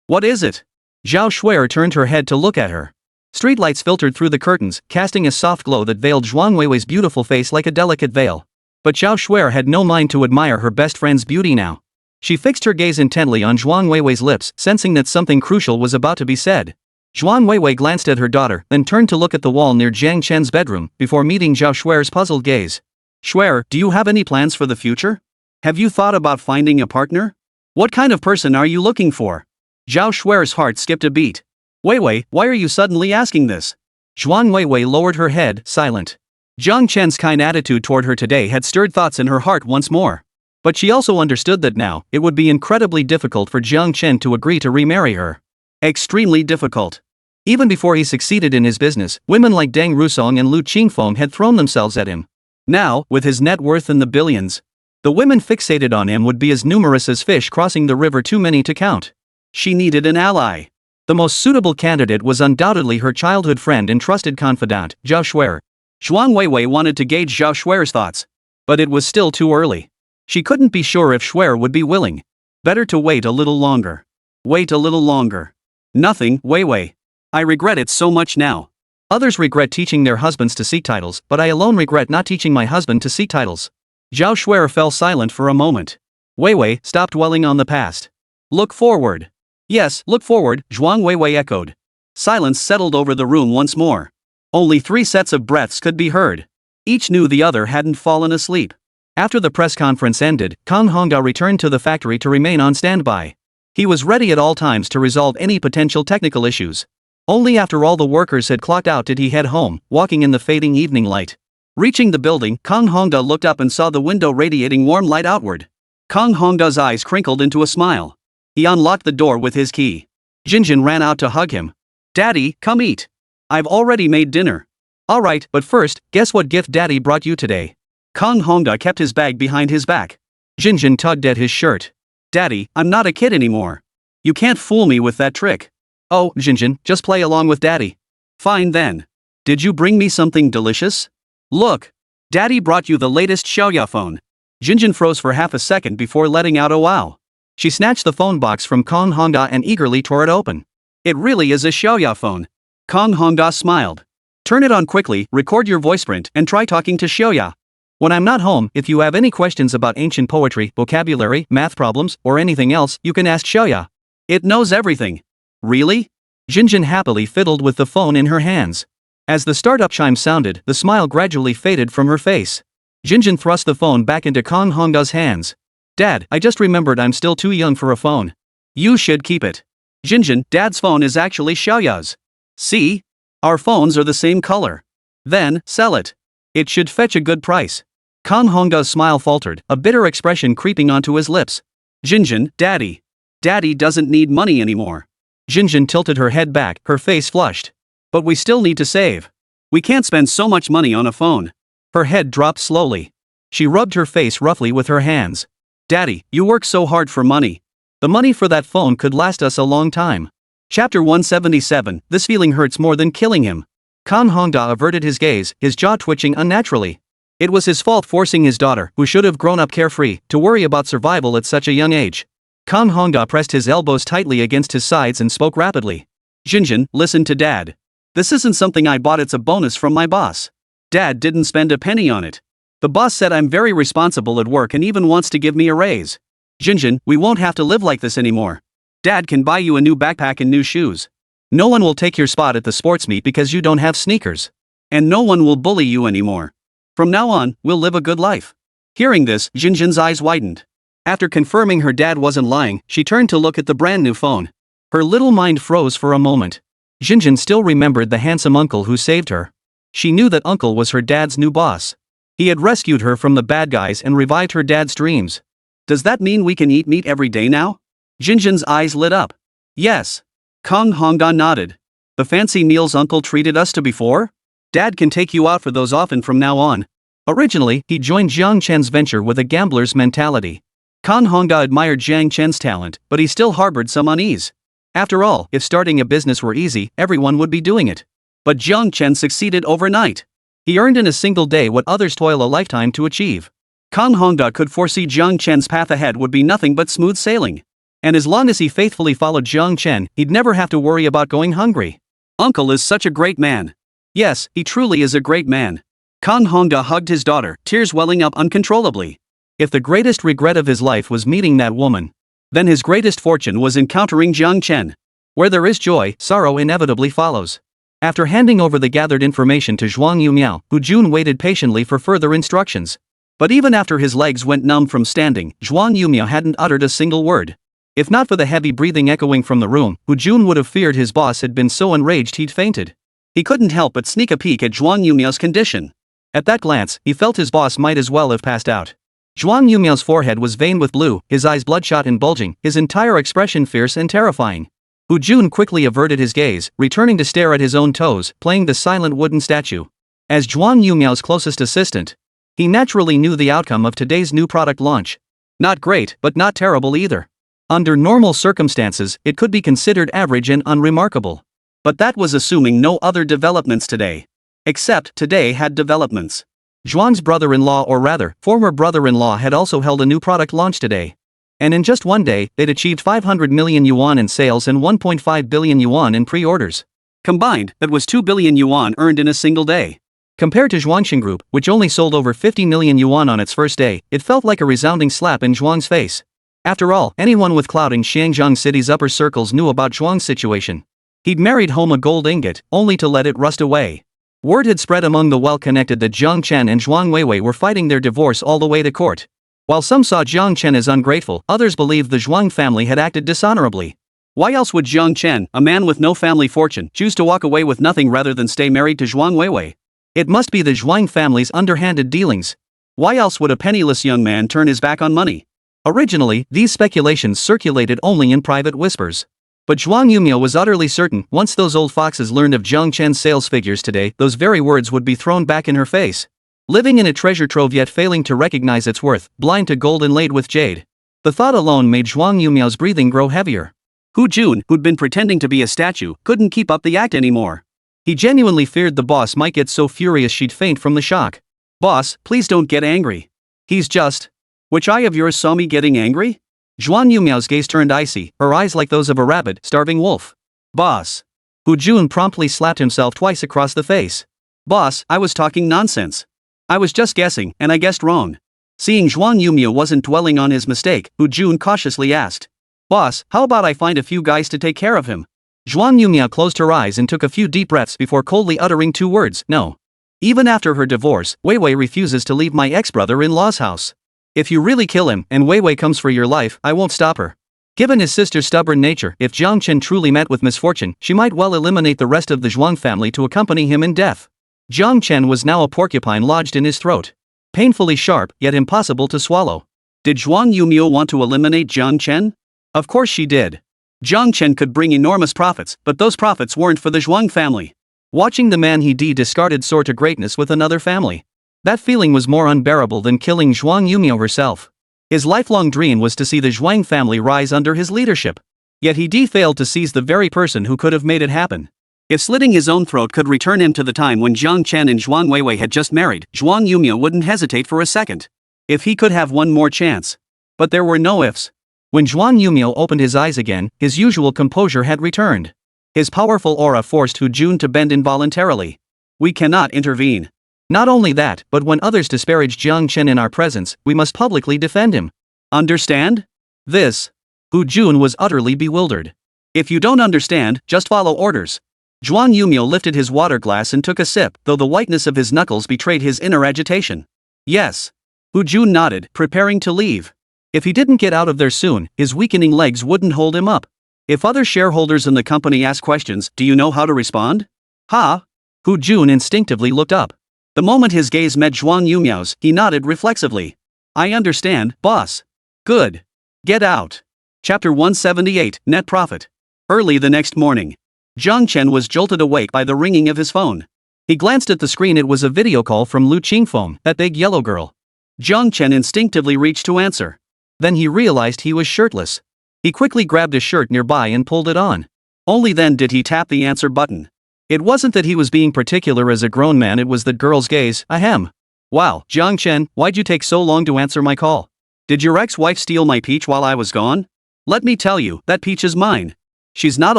What is it? Zhao Shuer turned her head to look at her. Streetlights filtered through the curtains, casting a soft glow that veiled Zhuan Weiwei's beautiful face like a delicate veil. But Zhao Shuer had no mind to admire her best friend's beauty now. She fixed her gaze intently on Zhuan Weiwei's lips, sensing that something crucial was about to be said. Zhuan Weiwei glanced at her daughter, then turned to look at the wall near Jiang Chen's bedroom, before meeting Zhao Shuer's puzzled gaze. Shuer, do you have any plans for the future? Have you thought about finding a partner? What kind of person are you looking for? Zhao Shuer's heart skipped a beat. Weiwei, why are you suddenly asking this? Zhuan Weiwei lowered her head, silent. Jiang Chen's kind attitude toward her today had stirred thoughts in her heart once more. But she also understood that now, it would be incredibly difficult for Jiang Chen to agree to remarry her. Extremely difficult. Even before he succeeded in his business, women like Deng Rusong and Lu Qingfeng had thrown themselves at him. Now, with his net worth in the billions, the women fixated on him would be as numerous as fish crossing the river, too many to count. She needed an ally. The most suitable candidate was undoubtedly her childhood friend and trusted confidant, Zhao Shuer. Zhuan Weiwei wanted to gauge Zhao Shuer's thoughts. But it was still too early. She couldn't be sure if Shuer would be willing. Better to wait a little longer. Wait a little longer. Nothing, Weiwei. I regret it so much now. Others regret teaching their husbands to seek titles, but I alone regret not teaching my husband to seek titles. Zhao Shuer fell silent for a moment. Weiwei, stop dwelling on the past. Look forward. Yes, look forward, Zhuan Weiwei echoed. Silence settled over the room once more. Only 3 sets of breaths could be heard. Each knew the other hadn't fallen asleep. After the press conference ended, Kang Hongda returned to the factory to remain on standby. He was ready at all times to resolve any potential technical issues. Only after all the workers had clocked out did he head home, walking in the fading evening light. Reaching the building, Kang Hongda looked up and saw the window radiating warm light outward. Kang Hongda's eyes crinkled into a smile. He unlocked the door with his key. Jinjin ran out to hug him. Daddy, come eat. I've already made dinner. Alright, but first, guess what gift Daddy brought you today? Kang Hongda kept his bag behind his back. Jinjin tugged at his shirt. Daddy, I'm not a kid anymore. You can't fool me with that trick. Oh, Jinjin, just play along with Daddy. Fine then. Did you bring me something delicious? Look. Daddy brought you the latest Xiaoya phone. Jinjin froze for half a second before letting out a wow. She snatched the phone box from Kang Hongda and eagerly tore it open. It really is a Xiaoya phone. Kang Hongda smiled. Turn it on quickly, record your voice print, and try talking to Xiaoya. When I'm not home, if you have any questions about ancient poetry, vocabulary, math problems, or anything else, you can ask Xiaoya. It knows everything. Really? Jinjin happily fiddled with the phone in her hands. As the startup chime sounded, the smile gradually faded from her face. Jinjin thrust the phone back into Kang Hongda's hands. Dad, I just remembered I'm still too young for a phone. You should keep it. Jinjin, Dad's phone is actually Xiaoya's. See? Our phones are the same color. Then, sell it. It should fetch a good price. Kang Hongda's smile faltered, a bitter expression creeping onto his lips. Jinjin, Daddy. Daddy doesn't need money anymore. Jinjin tilted her head back, her face flushed. But we still need to save. We can't spend so much money on a phone. Her head dropped slowly. She rubbed her face roughly with her hands. Daddy, you work so hard for money. The money for that phone could last us a long time. Chapter 177, this feeling hurts more than killing him. Kang Hongda averted his gaze, his jaw twitching unnaturally. It was his fault forcing his daughter, who should have grown up carefree, to worry about survival at such a young age. Kang Hongda pressed his elbows tightly against his sides and spoke rapidly. Jinjin, listen to Dad. This isn't something I bought, it's a bonus from my boss. Dad didn't spend a penny on it. The boss said I'm very responsible at work and even wants to give me a raise. Jinjin, we won't have to live like this anymore. Dad can buy you a new backpack and new shoes. No one will take your spot at the sports meet because you don't have sneakers. And no one will bully you anymore. From now on, we'll live a good life. Hearing this, Jinjin's eyes widened. After confirming her dad wasn't lying, she turned to look at the brand new phone. Her little mind froze for a moment. Jinjin still remembered the handsome uncle who saved her. She knew that uncle was her dad's new boss. He had rescued her from the bad guys and revived her dad's dreams. Does that mean we can eat meat every day now? Jinjin's eyes lit up. Yes. Kang Hongda nodded. The fancy meals uncle treated us to before? Dad can take you out for those often from now on. Originally, he joined Jiang Chen's venture with a gambler's mentality. Kang Hongda admired Jiang Chen's talent, but he still harbored some unease. After all, if starting a business were easy, everyone would be doing it. But Jiang Chen succeeded overnight. He earned in a single day what others toil a lifetime to achieve. Kang Hongda could foresee Jiang Chen's path ahead would be nothing but smooth sailing. And as long as he faithfully followed Jiang Chen, he'd never have to worry about going hungry. Uncle is such a great man. Yes, he truly is a great man. Kang Hongda hugged his daughter, tears welling up uncontrollably. If the greatest regret of his life was meeting that woman, then his greatest fortune was encountering Jiang Chen. Where there is joy, sorrow inevitably follows. After handing over the gathered information to Zhuang Yumiao, Hu Jun waited patiently for further instructions. But even after his legs went numb from standing, Zhuang Yumiao hadn't uttered a single word. If not for the heavy breathing echoing from the room, Hu Jun would have feared his boss had been so enraged he'd fainted. He couldn't help but sneak a peek at Zhuang Yumiao's condition. At that glance, he felt his boss might as well have passed out. Zhuang Yumiao's forehead was veined with blue, his eyes bloodshot and bulging, his entire expression fierce and terrifying. Hu Jun quickly averted his gaze, returning to stare at his own toes, playing the silent wooden statue. As Zhuang Yumiao's closest assistant, he naturally knew the outcome of today's new product launch. Not great, but not terrible either. Under normal circumstances, it could be considered average and unremarkable. But that was assuming no other developments today. Except today had developments. Zhuang's brother-in-law, or rather, former brother-in-law, had also held a new product launch today. And in just one day, they'd achieved 500 million yuan in sales and 1.5 billion yuan in pre-orders. Combined, that was 2 billion yuan earned in a single day. Compared to Zhuangxin Group, which only sold over 50 million yuan on its first day, it felt like a resounding slap in Zhuang's face. After all, anyone with clout in Xiangjiang City's upper circles knew about Zhuang's situation. He'd married home a gold ingot, only to let it rust away. Word had spread among the well-connected that Jiang Chen and Zhuang Weiwei were fighting their divorce all the way to court. While some saw Jiang Chen as ungrateful, others believed the Zhuang family had acted dishonorably. Why else would Jiang Chen, a man with no family fortune, choose to walk away with nothing rather than stay married to Zhuang Weiwei? It must be the Zhuang family's underhanded dealings. Why else would a penniless young man turn his back on money? Originally, these speculations circulated only in private whispers. But Zhuang Yumiao was utterly certain, once those old foxes learned of Jiang Chen's sales figures today, those very words would be thrown back in her face. Living in a treasure trove yet failing to recognize its worth, blind to gold inlaid with jade. The thought alone made Zhuang Yumiao's breathing grow heavier. Hu Jun, who'd been pretending to be a statue, couldn't keep up the act anymore. He genuinely feared the boss might get so furious she'd faint from the shock. Boss, please don't get angry. He's just... Which eye of yours saw me getting angry? Zhuang Yumiao's gaze turned icy, her eyes like those of a rabid, starving wolf. Boss. Hu Jun promptly slapped himself twice across the face. Boss, I was talking nonsense. I was just guessing, and I guessed wrong. Seeing Zhuang Yumiao wasn't dwelling on his mistake, Hu Jun cautiously asked. Boss, how about I find a few guys to take care of him? Zhuang Yumiao closed her eyes and took a few deep breaths before coldly uttering two words, no. Even after her divorce, Weiwei refuses to leave my ex-brother-in-law's house. If you really kill him, and Weiwei comes for your life, I won't stop her. Given his sister's stubborn nature, if Jiang Chen truly met with misfortune, she might well eliminate the rest of the Zhuang family to accompany him in death. Jiang Chen was now a porcupine lodged in his throat. Painfully sharp, yet impossible to swallow. Did Zhuang Yumiao want to eliminate Jiang Chen? Of course she did. Jiang Chen could bring enormous profits, but those profits weren't for the Zhuang family. Watching the man he discarded soar to greatness with another family. That feeling was more unbearable than killing Zhuang Yumiao herself. His lifelong dream was to see the Zhuang family rise under his leadership. Yet he failed to seize the very person who could have made it happen. If slitting his own throat could return him to the time when Jiang Chen and Zhuang Weiwei had just married, Zhuang Yumiao wouldn't hesitate for a second. If he could have one more chance. But there were no ifs. When Zhuang Yumiao opened his eyes again, his usual composure had returned. His powerful aura forced Hu Jun to bend involuntarily. We cannot intervene. Not only that, but when others disparage Jiang Chen in our presence, we must publicly defend him. Understand? This. Hu Jun was utterly bewildered. If you don't understand, just follow orders. Zhuang Yumiao lifted his water glass and took a sip, though the whiteness of his knuckles betrayed his inner agitation. Yes. Hu Jun nodded, preparing to leave. If he didn't get out of there soon, his weakening legs wouldn't hold him up. If other shareholders in the company ask questions, do you know how to respond? Ha! Hu Jun instinctively looked up. The moment his gaze met Zhuang Yumiao's, he nodded reflexively. I understand, boss. Good. Get out. Chapter 178, Net Profit. Early the next morning, Jiang Chen was jolted awake by the ringing of his phone. He glanced at the screen. It was a video call from Lu Qingfeng, that big yellow girl. Jiang Chen instinctively reached to answer. Then he realized he was shirtless. He quickly grabbed a shirt nearby and pulled it on. Only then did he tap the answer button. It wasn't that he was being particular as a grown man, it was the girl's gaze. Ahem. Wow, Jiang Chen, why'd you take so long to answer my call? Did your ex-wife steal my peach while I was gone? Let me tell you, that peach is mine. She's not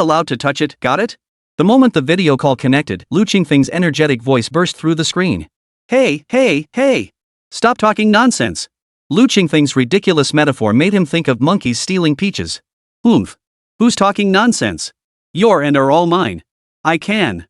allowed to touch it, got it? The moment the video call connected, Lu Qingfeng's energetic voice burst through the screen. Hey, hey, hey! Stop talking nonsense! Lu Qingfeng's ridiculous metaphor made him think of monkeys stealing peaches. Oomph! Who's talking nonsense? Your and are all mine. I can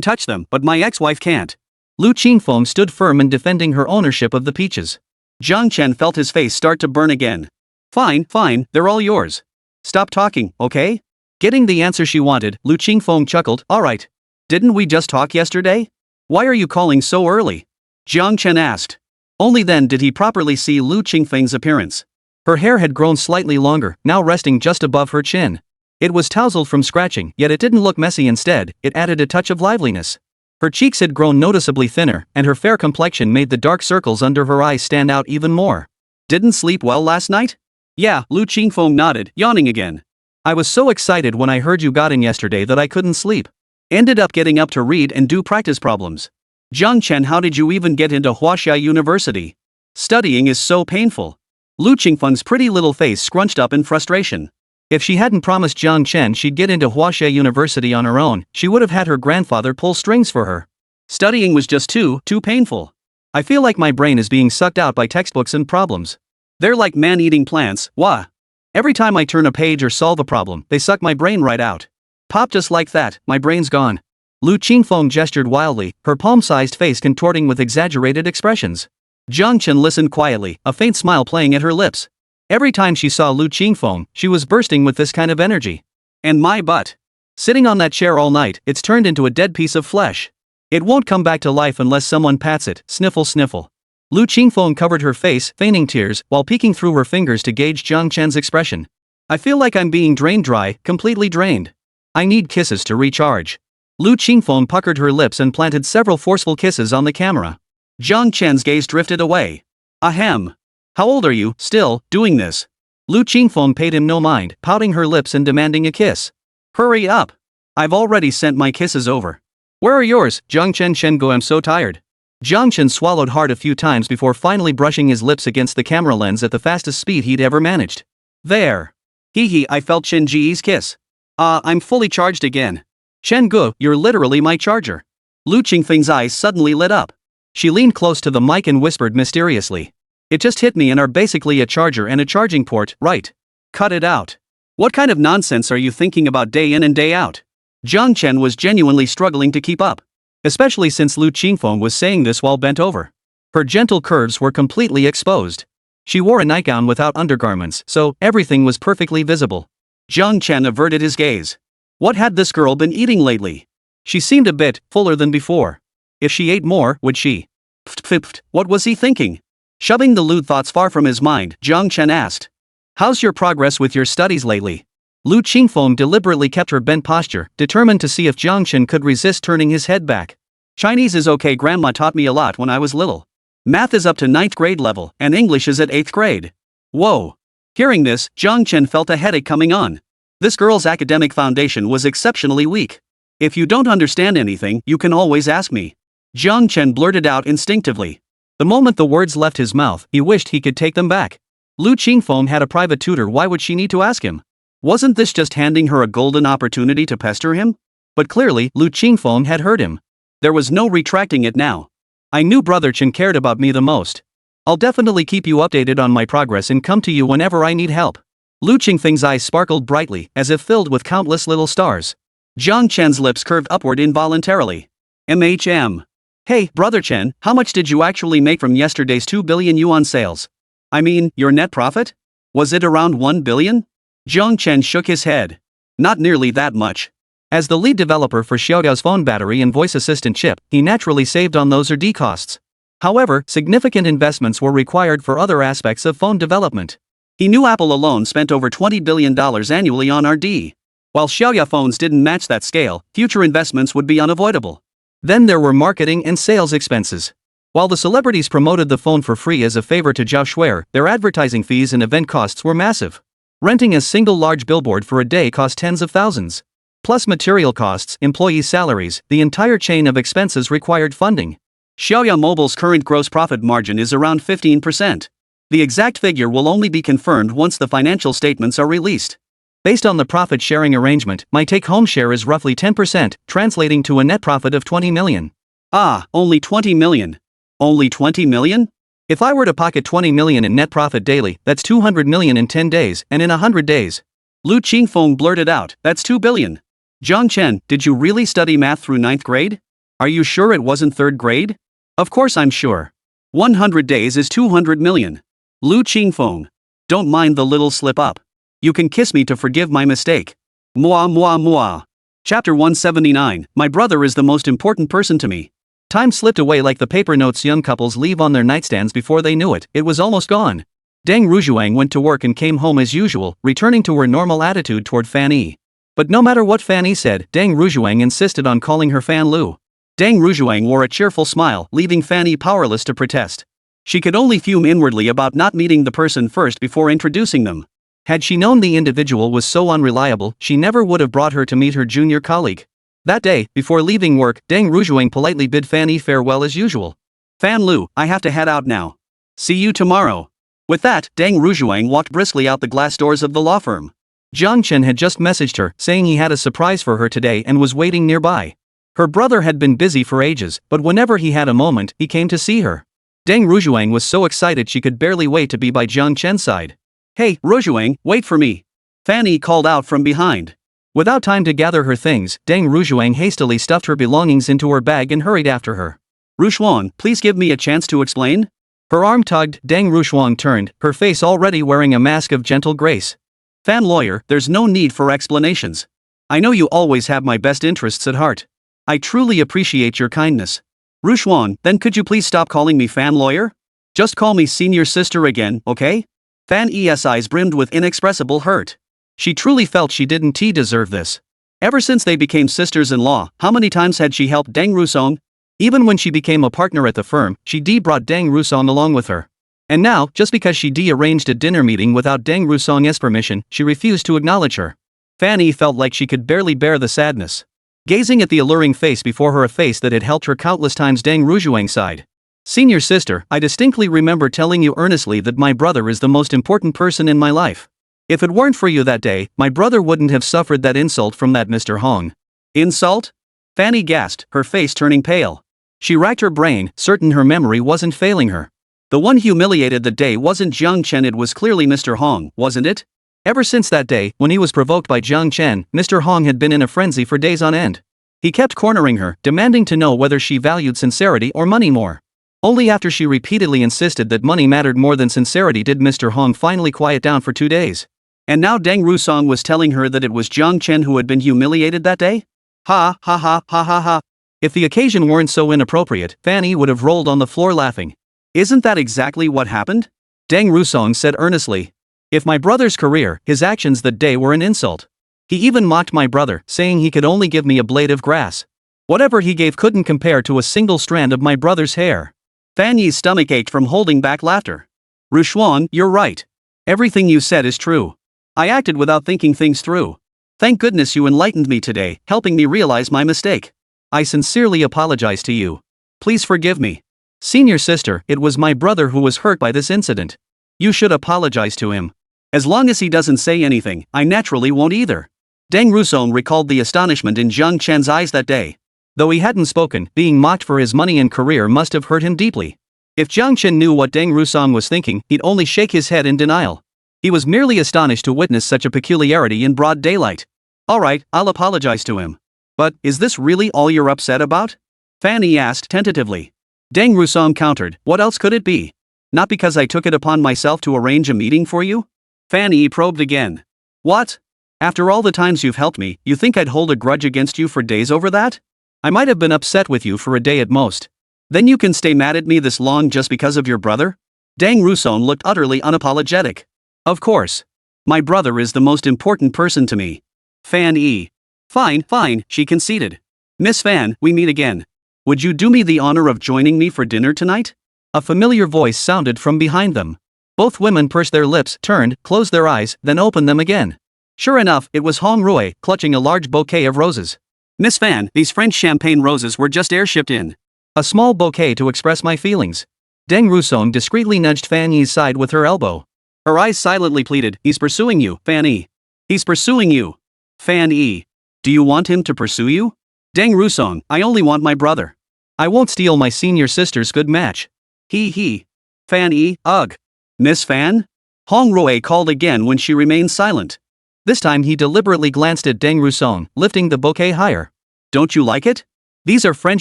touch them, but my ex-wife can't. Lu Qingfeng stood firm in defending her ownership of the peaches. Jiang Chen felt his face start to burn again. Fine, they're all yours. Stop talking, okay? Getting the answer she wanted, Lu Qingfeng chuckled. Alright. Didn't we just talk yesterday? Why are you calling so early? Jiang Chen asked. Only then did he properly see Lu Qingfeng's appearance. Her hair had grown slightly longer, now resting just above her chin. It was tousled from scratching, yet it didn't look messy. Instead, it added a touch of liveliness. Her cheeks had grown noticeably thinner, and her fair complexion made the dark circles under her eyes stand out even more. Didn't sleep well last night? Yeah, Lu Qingfeng nodded, yawning again. I was so excited when I heard you got in yesterday that I couldn't sleep. Ended up getting up to read and do practice problems. Jiang Chen, how did you even get into Huaxia University? Studying is so painful. Lu Qingfeng's pretty little face scrunched up in frustration. If she hadn't promised Jiang Chen she'd get into Huaxia University on her own, she would have had her grandfather pull strings for her. Studying was just too painful. I feel like my brain is being sucked out by textbooks and problems. They're like man-eating plants, wah. Every time I turn a page or solve a problem, they suck my brain right out. Pop, just like that, my brain's gone. Lu Qingfeng gestured wildly, her palm-sized face contorting with exaggerated expressions. Jiang Chen listened quietly, a faint smile playing at her lips. Every time she saw Lu Qingfeng, she was bursting with this kind of energy. And my butt. Sitting on that chair all night, it's turned into a dead piece of flesh. It won't come back to life unless someone pats it, sniffle sniffle. Lu Qingfeng covered her face, feigning tears, while peeking through her fingers to gauge Jiang Chen's expression. I feel like I'm being drained dry, completely drained. I need kisses to recharge. Lu Qingfeng puckered her lips and planted several forceful kisses on the camera. Jiang Chen's gaze drifted away. Ahem. How old are you, still, doing this? Lu Qingfeng paid him no mind, pouting her lips and demanding a kiss. Hurry up. I've already sent my kisses over. Where are yours, Jiang Chen? Go, I'm so tired. Jiang Chen swallowed hard a few times before finally brushing his lips against the camera lens at the fastest speed he'd ever managed. There. Hee, I felt Chen Ji's kiss. I'm fully charged again. Chen Gu, you're literally my charger. Lu Qingfeng's eyes suddenly lit up. She leaned close to the mic and whispered mysteriously. It just hit me and are basically a charger and a charging port, right? Cut it out. What kind of nonsense are you thinking about day in and day out? Jiang Chen was genuinely struggling to keep up. Especially since Lu Qingfeng was saying this while bent over. Her gentle curves were completely exposed. She wore a nightgown without undergarments, so everything was perfectly visible. Jiang Chen averted his gaze. What had this girl been eating lately? She seemed a bit fuller than before. If she ate more, would she? Pft, what was he thinking? Shoving the lewd thoughts far from his mind, Jiang Chen asked. How's your progress with your studies lately? Lu Qingfeng deliberately kept her bent posture, determined to see if Jiang Chen could resist turning his head back. Chinese is okay, grandma taught me a lot when I was little. Math is up to 9th grade level, and English is at 8th grade. Whoa. Hearing this, Jiang Chen felt a headache coming on. This girl's academic foundation was exceptionally weak. If you don't understand anything, you can always ask me. Jiang Chen blurted out instinctively. The moment the words left his mouth, he wished he could take them back. Lu Qingfeng had a private tutor, why would she need to ask him? Wasn't this just handing her a golden opportunity to pester him? But clearly, Lu Qingfeng had heard him. There was no retracting it now. I knew Brother Chen cared about me the most. I'll definitely keep you updated on my progress and come to you whenever I need help. Lu Qingfeng's eyes sparkled brightly, as if filled with countless little stars. Jiang Chen's lips curved upward involuntarily. Hey, Brother Chen, how much did you actually make from yesterday's 2 billion yuan sales? I mean, your net profit? Was it around 1 billion? Jiang Chen shook his head. Not nearly that much. As the lead developer for Xiaodao's phone battery and voice assistant chip, he naturally saved on those R&D costs. However, significant investments were required for other aspects of phone development. He knew Apple alone spent over $20 billion annually on R&D. While Xiaoda phones didn't match that scale, future investments would be unavoidable. Then there were marketing and sales expenses. While the celebrities promoted the phone for free as a favor to Zhao Shuer, their advertising fees and event costs were massive. Renting a single large billboard for a day cost tens of thousands. Plus material costs, employee salaries, the entire chain of expenses required funding. Xiaoya Mobile's current gross profit margin is around 15%. The exact figure will only be confirmed once the financial statements are released. Based on the profit sharing arrangement, my take-home share is roughly 10%, translating to a net profit of 20 million. Ah, only 20 million. Only 20 million? If I were to pocket 20 million in net profit daily, that's 200 million in 10 days, and in 100 days. Lu Qingfeng blurted out, that's 2 billion. Zhang Chen, did you really study math through 9th grade? Are you sure it wasn't 3rd grade? Of course I'm sure. 100 days is 200 million. Lu Qingfeng. Don't mind the little slip up. You can kiss me to forgive my mistake. Moi moi moi. Chapter 179, My brother is the most important person to me. Time slipped away like the paper notes young couples leave on their nightstands before they knew it, it was almost gone. Deng Rujuang went to work and came home as usual, returning to her normal attitude toward Fan Yi. But no matter what Fan Yi said, Deng Rujuang insisted on calling her Fan Lu. Deng Rujuang wore a cheerful smile, leaving Fan Yi powerless to protest. She could only fume inwardly about not meeting the person first before introducing them. Had she known the individual was so unreliable, she never would have brought her to meet her junior colleague. That day, before leaving work, Deng Rujuang politely bid Fan Yi farewell as usual. Fan Lu, I have to head out now. See you tomorrow. With that, Deng Rujuang walked briskly out the glass doors of the law firm. Zhang Chen had just messaged her, saying he had a surprise for her today and was waiting nearby. Her brother had been busy for ages, but whenever he had a moment, he came to see her. Deng Rujuang was so excited she could barely wait to be by Zhang Chen's side. Hey, Rujuang, wait for me. Fan Yi called out from behind. Without time to gather her things, Deng Rujuang hastily stuffed her belongings into her bag and hurried after her. Rushuang, please give me a chance to explain? Her arm tugged, Deng Rushuang turned, her face already wearing a mask of gentle grace. Fan lawyer, there's no need for explanations. I know you always have my best interests at heart. I truly appreciate your kindness. Rushuang, then could you please stop calling me Fan lawyer? Just call me senior sister again, okay? Fan Yi's eyes brimmed with inexpressible hurt. She truly felt she didn't deserve this. Ever since they became sisters-in-law, how many times had she helped Deng Rusong? Even when she became a partner at the firm, she brought Deng Rusong along with her. And now, just because she arranged a dinner meeting without Deng Rusong's permission, she refused to acknowledge her. Fan Yi felt like she could barely bear the sadness. Gazing at the alluring face before her, a face that had helped her countless times, Deng Rujuang sighed. Senior sister, I distinctly remember telling you earnestly that my brother is the most important person in my life. If it weren't for you that day, my brother wouldn't have suffered that insult from that Mr. Hong. Insult? Fan Yi gasped, her face turning pale. She racked her brain, certain her memory wasn't failing her. The one humiliated that day wasn't Zhang Chen, it was clearly Mr. Hong, wasn't it? Ever since that day, when he was provoked by Zhang Chen, Mr. Hong had been in a frenzy for days on end. He kept cornering her, demanding to know whether she valued sincerity or money more. Only after she repeatedly insisted that money mattered more than sincerity did Mr. Hong finally quiet down for 2 days. And now Deng Rusong was telling her that it was Zhang Chen who had been humiliated that day? Ha ha ha ha ha ha. If the occasion weren't so inappropriate, Fan Yi would have rolled on the floor laughing. Isn't that exactly what happened? Deng Rusong said earnestly. If my brother's career, his actions that day were an insult. He even mocked my brother, saying he could only give me a blade of grass. Whatever he gave couldn't compare to a single strand of my brother's hair. Fan Yi's stomach ached from holding back laughter. Rushuan, you're right. Everything you said is true. I acted without thinking things through. Thank goodness you enlightened me today, helping me realize my mistake. I sincerely apologize to you. Please forgive me. Senior sister, it was my brother who was hurt by this incident. You should apologize to him. As long as he doesn't say anything, I naturally won't either. Deng Rusong recalled the astonishment in Zhang Chen's eyes that day. Though he hadn't spoken, being mocked for his money and career must have hurt him deeply. If Zhang Chen knew what Deng Rusong was thinking, he'd only shake his head in denial. He was merely astonished to witness such a peculiarity in broad daylight. Alright, I'll apologize to him. But, is this really all you're upset about? Fan Yi asked tentatively. Deng Rusong countered, what else could it be? Not because I took it upon myself to arrange a meeting for you? Fan Yi probed again. What? After all the times you've helped me, you think I'd hold a grudge against you for days over that? I might have been upset with you for a day at most. Then you can stay mad at me this long just because of your brother? Deng Rusong looked utterly unapologetic. Of course. My brother is the most important person to me. Fan Yi. Fine, she conceded. Miss Fan, we meet again. Would you do me the honor of joining me for dinner tonight? A familiar voice sounded from behind them. Both women pursed their lips, turned, closed their eyes, then opened them again. Sure enough, it was Hong Rui, clutching a large bouquet of roses. "Miss Fan, these French champagne roses were just airshipped in. A small bouquet to express my feelings." Deng Rusong discreetly nudged Fan Yi's side with her elbow. Her eyes silently pleaded, "He's pursuing you, Fan Yi. He's pursuing you. Fan Yi. Do you want him to pursue you?" "Deng Rusong, I only want my brother. I won't steal my senior sister's good match." He. Fan Yi, ugh. "Miss Fan?" Hong Rui called again when she remained silent. This time he deliberately glanced at Deng Rusong, lifting the bouquet higher. "Don't you like it? These are French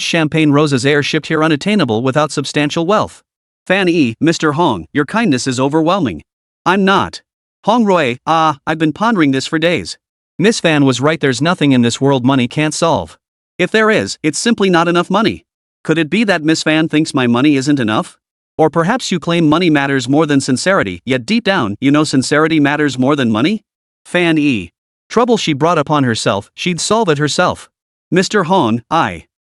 champagne roses air-shipped here unattainable without substantial wealth." "Fan Yi, Mr. Hong, your kindness is overwhelming." "I'm not." Hong Rui, I've been pondering this for days. Miss Fan was right, there's nothing in this world money can't solve. If there is, it's simply not enough money. Could it be that Miss Fan thinks my money isn't enough? Or perhaps you claim money matters more than sincerity, yet deep down, you know sincerity matters more than money? Fan Yi. Trouble she brought upon herself, she'd solve it herself. "Mr. Hong,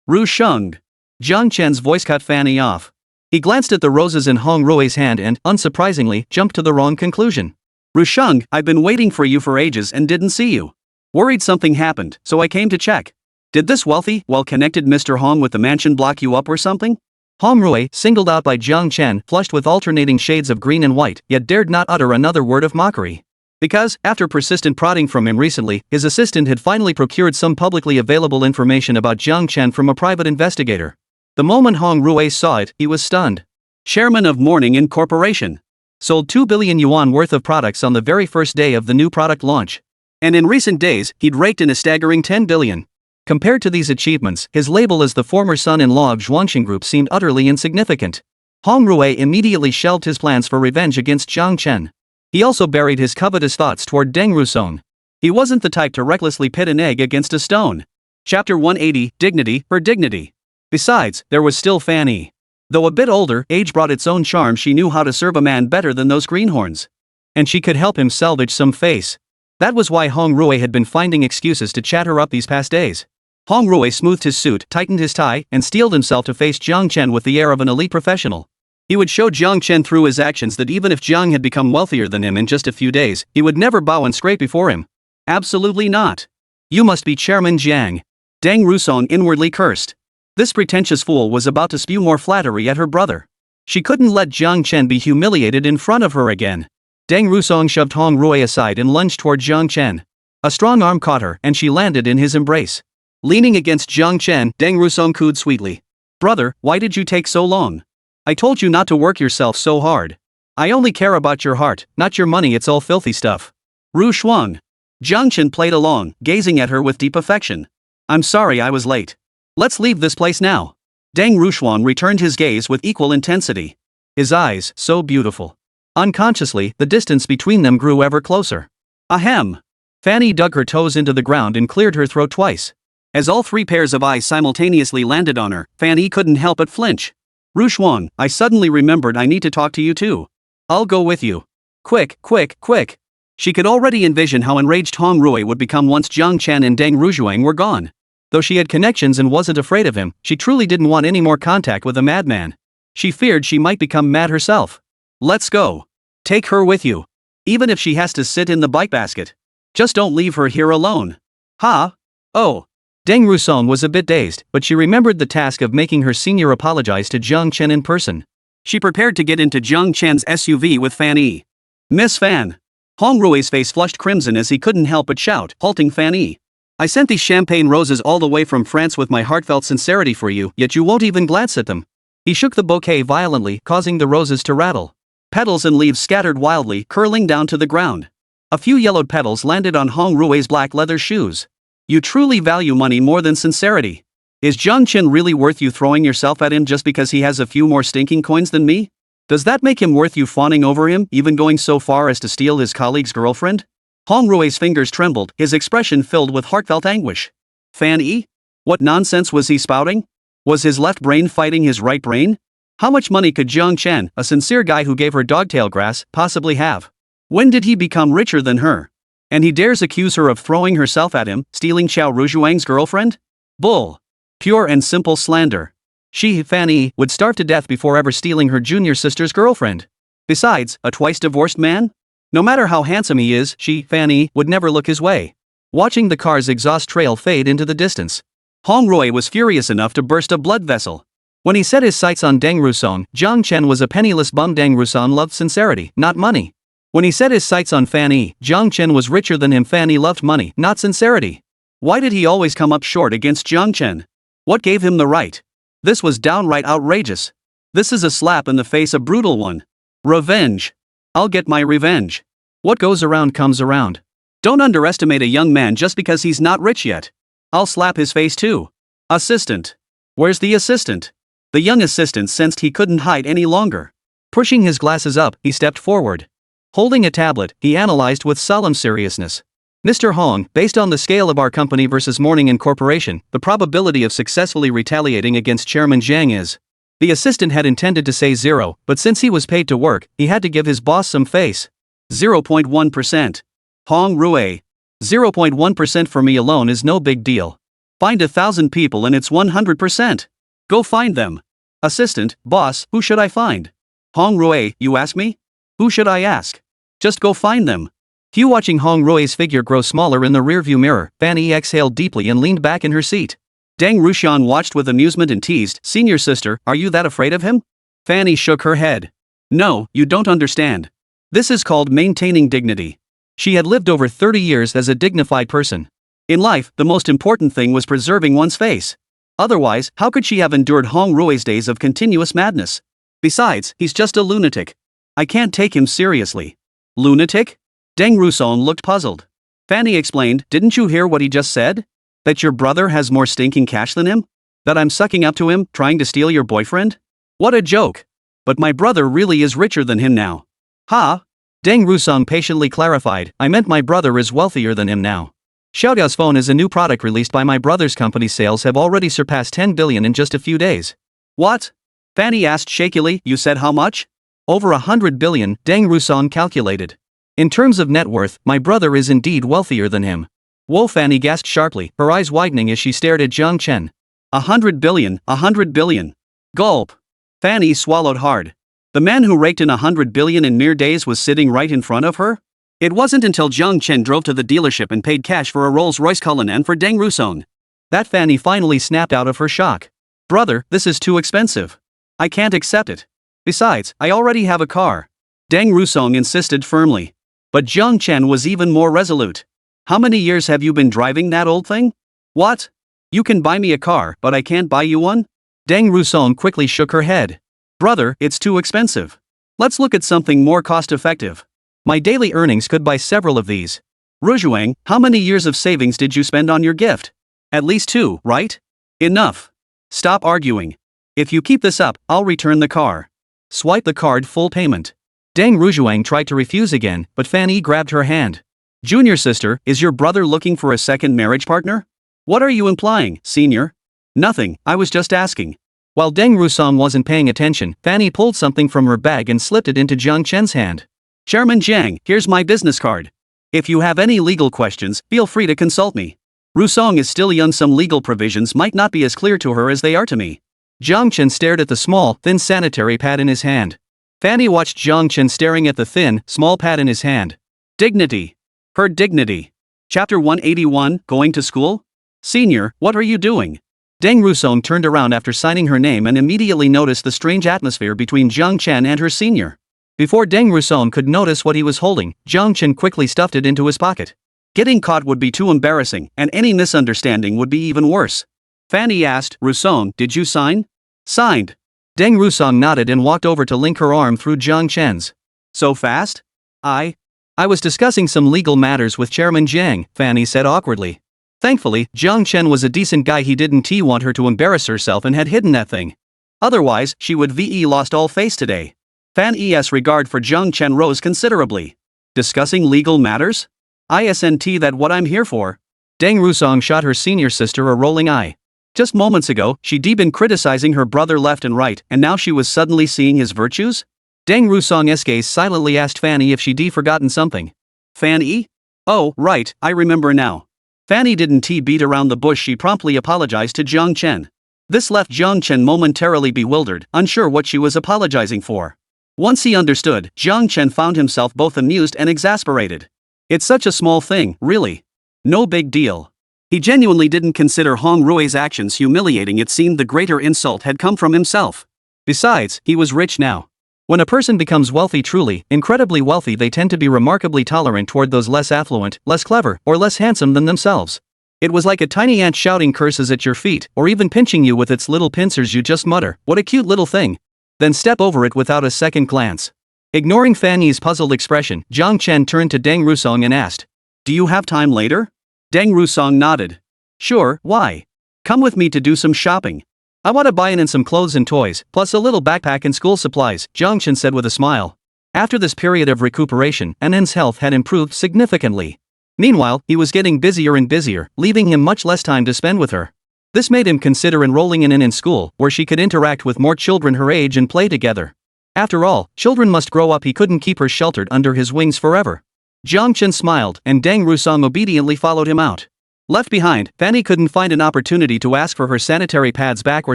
Ru Sheng." Jiang Chen's voice cut Fan Yi off. He glanced at the roses in Hong Rui's hand and, unsurprisingly, jumped to the wrong conclusion. "Ru Sheng, I've been waiting for you for ages and didn't see you. Worried something happened, so I came to check. Did this wealthy, well-connected Mr. Hong with the mansion block you up or something?" Hong Rui, singled out by Jiang Chen, flushed with alternating shades of green and white, yet dared not utter another word of mockery. Because, after persistent prodding from him recently, his assistant had finally procured some publicly available information about Jiang Chen from a private investigator. The moment Hong Rui saw it, he was stunned. Chairman of Morning Inn Corporation. Sold 2 billion yuan worth of products on the very first day of the new product launch. And in recent days, he'd raked in a staggering 10 billion. Compared to these achievements, his label as the former son-in-law of Zhuangxing Group seemed utterly insignificant. Hong Rui immediately shelved his plans for revenge against Jiang Chen. He also buried his covetous thoughts toward Deng Rusong. He wasn't the type to recklessly pit an egg against a stone. Chapter 180, Dignity for Dignity. Besides, there was still Fan Yi. Though a bit older, age brought its own charm. She knew how to serve a man better than those greenhorns. And she could help him salvage some face. That was why Hong Rui had been finding excuses to chat her up these past days. Hong Rui smoothed his suit, tightened his tie, and steeled himself to face Jiang Chen with the air of an elite professional. He would show Jiang Chen through his actions that even if Jiang had become wealthier than him in just a few days, he would never bow and scrape before him. Absolutely not. "You must be Chairman Jiang." Deng Rusong inwardly cursed. This pretentious fool was about to spew more flattery at her brother. She couldn't let Jiang Chen be humiliated in front of her again. Deng Rusong shoved Hong Rui aside and lunged toward Jiang Chen. A strong arm caught her, and she landed in his embrace. Leaning against Jiang Chen, Deng Rusong cooed sweetly. "Brother, why did you take so long? I told you not to work yourself so hard. I only care about your heart, not your money, it's all filthy stuff." Ru Shuang. Jiang Chen played along, gazing at her with deep affection. "I'm sorry I was late. Let's leave this place now." Deng Rushuan returned his gaze with equal intensity. His eyes, so beautiful. Unconsciously, the distance between them grew ever closer. Ahem. Fanny dug her toes into the ground and cleared her throat twice. As all three pairs of eyes simultaneously landed on her, Fanny couldn't help but flinch. "Rushuan, I suddenly remembered I need to talk to you too. I'll go with you. Quick, quick, quick." She could already envision how enraged Hong Rui would become once Jiang Chen and Deng Rujuang were gone. Though she had connections and wasn't afraid of him, she truly didn't want any more contact with a madman. She feared she might become mad herself. "Let's go. Take her with you. Even if she has to sit in the bike basket. Just don't leave her here alone." "Ha? Oh." Deng Rusong was a bit dazed, but she remembered the task of making her senior apologize to Jiang Chen in person. She prepared to get into Jiang Chen's SUV with Fan Yi. "Miss Fan." Hong Rui's face flushed crimson as he couldn't help but shout, halting Fan Yi. "I sent these champagne roses all the way from France with my heartfelt sincerity for you, yet you won't even glance at them." He shook the bouquet violently, causing the roses to rattle. Petals and leaves scattered wildly, curling down to the ground. A few yellowed petals landed on Hong Rui's black leather shoes. "You truly value money more than sincerity. Is Jiang Chen really worth you throwing yourself at him just because he has a few more stinking coins than me? Does that make him worth you fawning over him, even going so far as to steal his colleague's girlfriend?" Hong Rui's fingers trembled, his expression filled with heartfelt anguish. Fan Yi? What nonsense was he spouting? Was his left brain fighting his right brain? How much money could Jiang Chen, a sincere guy who gave her dogtail grass, possibly have? When did he become richer than her? And he dares accuse her of throwing herself at him, stealing Xiao Rujuang's girlfriend? Bull. Pure and simple slander. She, Fan Yi, would starve to death before ever stealing her junior sister's girlfriend. Besides, a twice-divorced man? No matter how handsome he is, she, Fanny, would never look his way. Watching the car's exhaust trail fade into the distance, Hong Rui was furious enough to burst a blood vessel. When he set his sights on Deng Rusong, Jiang Chen was a penniless bum. Deng Rusong loved sincerity, not money. When he set his sights on Fanny, Jiang Chen was richer than him. Fanny loved money, not sincerity. Why did he always come up short against Jiang Chen? What gave him the right? This was downright outrageous. This is a slap in the face, a brutal one. Revenge. I'll get my revenge. What goes around comes around. Don't underestimate a young man just because he's not rich yet. I'll slap his face too. Assistant. Where's the assistant? The young assistant sensed he couldn't hide any longer. Pushing his glasses up, he stepped forward. Holding a tablet, he analyzed with solemn seriousness. Mr. Hong, based on the scale of our company versus Morning Incorporation, the probability of successfully retaliating against Chairman Zhang is. The assistant had intended to say 0, but since he was paid to work, he had to give his boss some face. 0.1%. Hong Rui. 0.1% for me alone is no big deal. Find 1,000 people and it's 100%. Go find them. Assistant, boss, who should I find? Hong Rui, you ask me? Who should I ask? Just go find them. Watching Hong Rui's figure grow smaller in the rearview mirror, Fanny exhaled deeply and leaned back in her seat. Deng Rushan watched with amusement and teased, "Senior sister, are you that afraid of him?" Fanny shook her head. "No, you don't understand. This is called maintaining dignity." She had lived over 30 years as a dignified person. In life, the most important thing was preserving one's face. Otherwise, how could she have endured Hong Rui's days of continuous madness? Besides, he's just a lunatic. I can't take him seriously. Lunatic? Deng Rusong looked puzzled. Fanny explained, "Didn't you hear what he just said? That your brother has more stinking cash than him? That I'm sucking up to him, trying to steal your boyfriend? What a joke. But my brother really is richer than him now." "Ha?" Deng Rusong patiently clarified, "I meant my brother is wealthier than him now. Xiaodao's phone is a new product released by my brother's company. Sales have already surpassed 10 billion in just a few days." "What?" Fanny asked shakily. "You said how much?" "Over 100 billion, Deng Rusong calculated. In terms of net worth, my brother is indeed wealthier than him." Whoa, Fanny gasped sharply, her eyes widening as she stared at Jiang Chen. 100 billion, 100 billion. Gulp. Fanny swallowed hard. The man who raked in 100 billion in mere days was sitting right in front of her? It wasn't until Jiang Chen drove to the dealership and paid cash for a Rolls-Royce Cullinan for Deng Rusong that Fanny finally snapped out of her shock. "Brother, this is too expensive. I can't accept it. Besides, I already have a car." Deng Rusong insisted firmly. But Jiang Chen was even more resolute. "How many years have you been driving that old thing?" "What? You can buy me a car, but I can't buy you one?" Deng Rusong quickly shook her head. "Brother, it's too expensive. Let's look at something more cost-effective. My daily earnings could buy several of these." "Rujuang, how many years of savings did you spend on your gift?" "At least 2, right?" "Enough. Stop arguing. If you keep this up, I'll return the car." "Swipe the card, full payment." Deng Rujuang tried to refuse again, but Fanny grabbed her hand. "Junior sister, is your brother looking for a second marriage partner?" "What are you implying, senior?" "Nothing, I was just asking." While Deng Rusong wasn't paying attention, Fanny pulled something from her bag and slipped it into Jiang Chen's hand. "Chairman Jiang, here's my business card. If you have any legal questions, feel free to consult me. Rusong is still young, some legal provisions might not be as clear to her as they are to me." Jiang Chen stared at the small, thin sanitary pad in his hand. Fanny watched Jiang Chen staring at the thin, small pad in his hand. Dignity. Her dignity. Chapter 181, Going to School? "Senior, what are you doing?" Deng Rusong turned around after signing her name and immediately noticed the strange atmosphere between Jiang Chen and her senior. Before Deng Rusong could notice what he was holding, Jiang Chen quickly stuffed it into his pocket. Getting caught would be too embarrassing, and any misunderstanding would be even worse. Fanny asked, "Rusong, did you sign?" "Signed." Deng Rusong nodded and walked over to link her arm through Jiang Chen's. "So fast?" I was discussing some legal matters with Chairman Jiang," Fanny said awkwardly. Thankfully, Jiang Chen was a decent guy. He didn't want her to embarrass herself and had hidden that thing. Otherwise, she would ve lost all face today. Fanny's regard for Jiang Chen rose considerably. "Discussing legal matters? Isn't that what I'm here for?" Deng Rusong shot her senior sister a rolling eye. Just moments ago, she'd been criticizing her brother left and right, and now she was suddenly seeing his virtues? Deng Rusong's gaze silently asked Fanny if she'd forgotten something. "Fanny? Oh, right, I remember now." Fanny didn't beat around the bush. She promptly apologized to Jiang Chen. This left Jiang Chen momentarily bewildered, unsure what she was apologizing for. Once he understood, Jiang Chen found himself both amused and exasperated. It's such a small thing, really. No big deal. He genuinely didn't consider Hong Rui's actions humiliating. It seemed the greater insult had come from himself. Besides, he was rich now. When a person becomes wealthy, truly, incredibly wealthy, they tend to be remarkably tolerant toward those less affluent, less clever, or less handsome than themselves. It was like a tiny ant shouting curses at your feet, or even pinching you with its little pincers. You just mutter, "What a cute little thing." Then step over it without a second glance. Ignoring Fanny's puzzled expression, Jiang Chen turned to Deng Rusong and asked, "Do you have time later?" Deng Rusong nodded. "Sure, why? Come with me to do some shopping. I want to buy in some clothes and toys, plus a little backpack and school supplies," Jiang Chen said with a smile. After this period of recuperation, Annen's health had improved significantly. Meanwhile, he was getting busier and busier, leaving him much less time to spend with her. This made him consider enrolling in school, where she could interact with more children her age and play together. After all, children must grow up. He couldn't keep her sheltered under his wings forever. Jiang Chen smiled, and Deng Rusong obediently followed him out. Left behind, Fanny couldn't find an opportunity to ask for her sanitary pads back or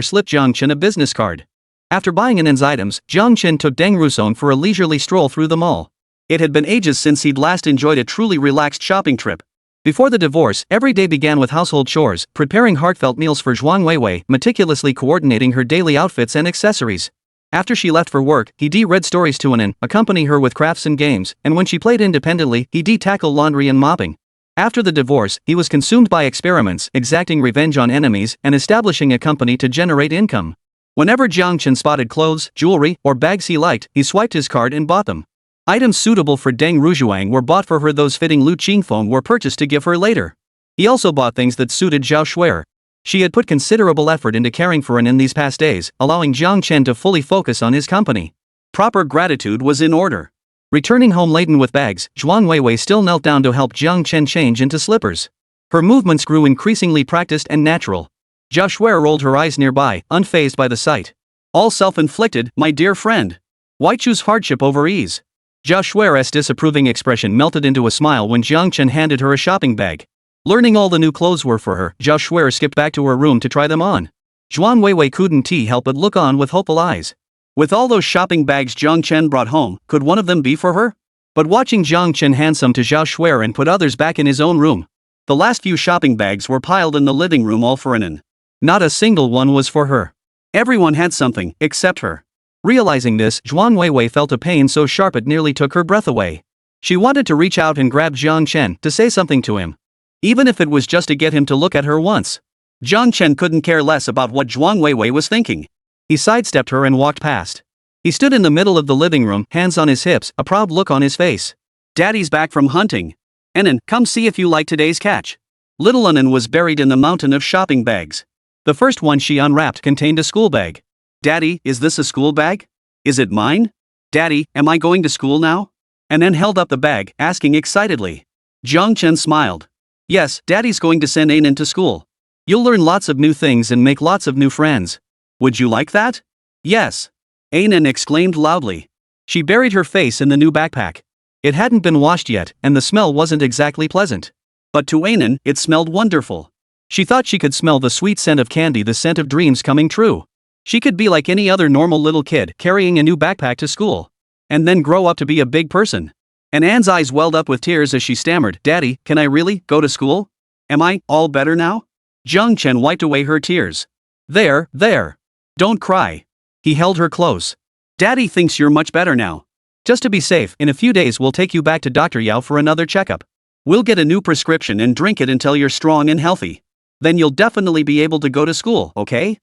slip Jiang Chen a business card. After buying Annen's items, Jiang Chen took Deng Rusong for a leisurely stroll through the mall. It had been ages since he'd last enjoyed a truly relaxed shopping trip. Before the divorce, every day began with household chores, preparing heartfelt meals for Zhuang Weiwei, meticulously coordinating her daily outfits and accessories. After she left for work, he read stories to Annen, accompany her with crafts and games, and when she played independently, he tackled laundry and mopping. After the divorce, he was consumed by experiments, exacting revenge on enemies, and establishing a company to generate income. Whenever Jiang Chen spotted clothes, jewelry, or bags he liked, he swiped his card and bought them. Items suitable for Deng Rujuang were bought for her. Those fitting Lu Qingfeng were purchased to give her later. He also bought things that suited Zhao Shuer. She had put considerable effort into caring for Annen these past days, allowing Jiang Chen to fully focus on his company. Proper gratitude was in order. Returning home laden with bags, Zhuang Weiwei still knelt down to help Jiang Chen change into slippers. Her movements grew increasingly practiced and natural. Zhao Shuer rolled her eyes nearby, unfazed by the sight. "All self-inflicted, my dear friend. Why choose hardship over ease?" Zhao Shuer's disapproving expression melted into a smile when Jiang Chen handed her a shopping bag. Learning all the new clothes were for her, Zhao Shuer skipped back to her room to try them on. Zhuang Weiwei couldn't help but look on with hopeful eyes. With all those shopping bags Jiang Chen brought home, could one of them be for her? But watching Jiang Chen hand some to Zhao Shuer and put others back in his own room. The last few shopping bags were piled in the living room, all for Annen. Not a single one was for her. Everyone had something, except her. Realizing this, Zhuang Weiwei felt a pain so sharp it nearly took her breath away. She wanted to reach out and grab Jiang Chen, to say something to him. Even if it was just to get him to look at her once. Jiang Chen couldn't care less about what Zhuang Weiwei was thinking. He sidestepped her and walked past. He stood in the middle of the living room, hands on his hips, a proud look on his face. "Daddy's back from hunting. Annen, come see if you like today's catch." Little Annen was buried in the mountain of shopping bags. The first one she unwrapped contained a school bag. "Daddy, is this a school bag? Is it mine? Daddy, am I going to school now?" Annen held up the bag, asking excitedly. Jiang Chen smiled. "Yes, Daddy's going to send Annen to school. You'll learn lots of new things and make lots of new friends. Would you like that?" "Yes." Annen exclaimed loudly. She buried her face in the new backpack. It hadn't been washed yet, and the smell wasn't exactly pleasant. But to Annen, it smelled wonderful. She thought she could smell the sweet scent of candy, the scent of dreams coming true. She could be like any other normal little kid, carrying a new backpack to school. And then grow up to be a big person. And Anne's eyes welled up with tears as she stammered, "Daddy, can I really go to school? Am I all better now?" Jiang Chen wiped away her tears. There. Don't cry." He held her close. "Daddy thinks you're much better now. Just to be safe, in a few days we'll take you back to Dr. Yao for another checkup. We'll get a new prescription and drink it until you're strong and healthy. Then you'll definitely be able to go to school, okay?"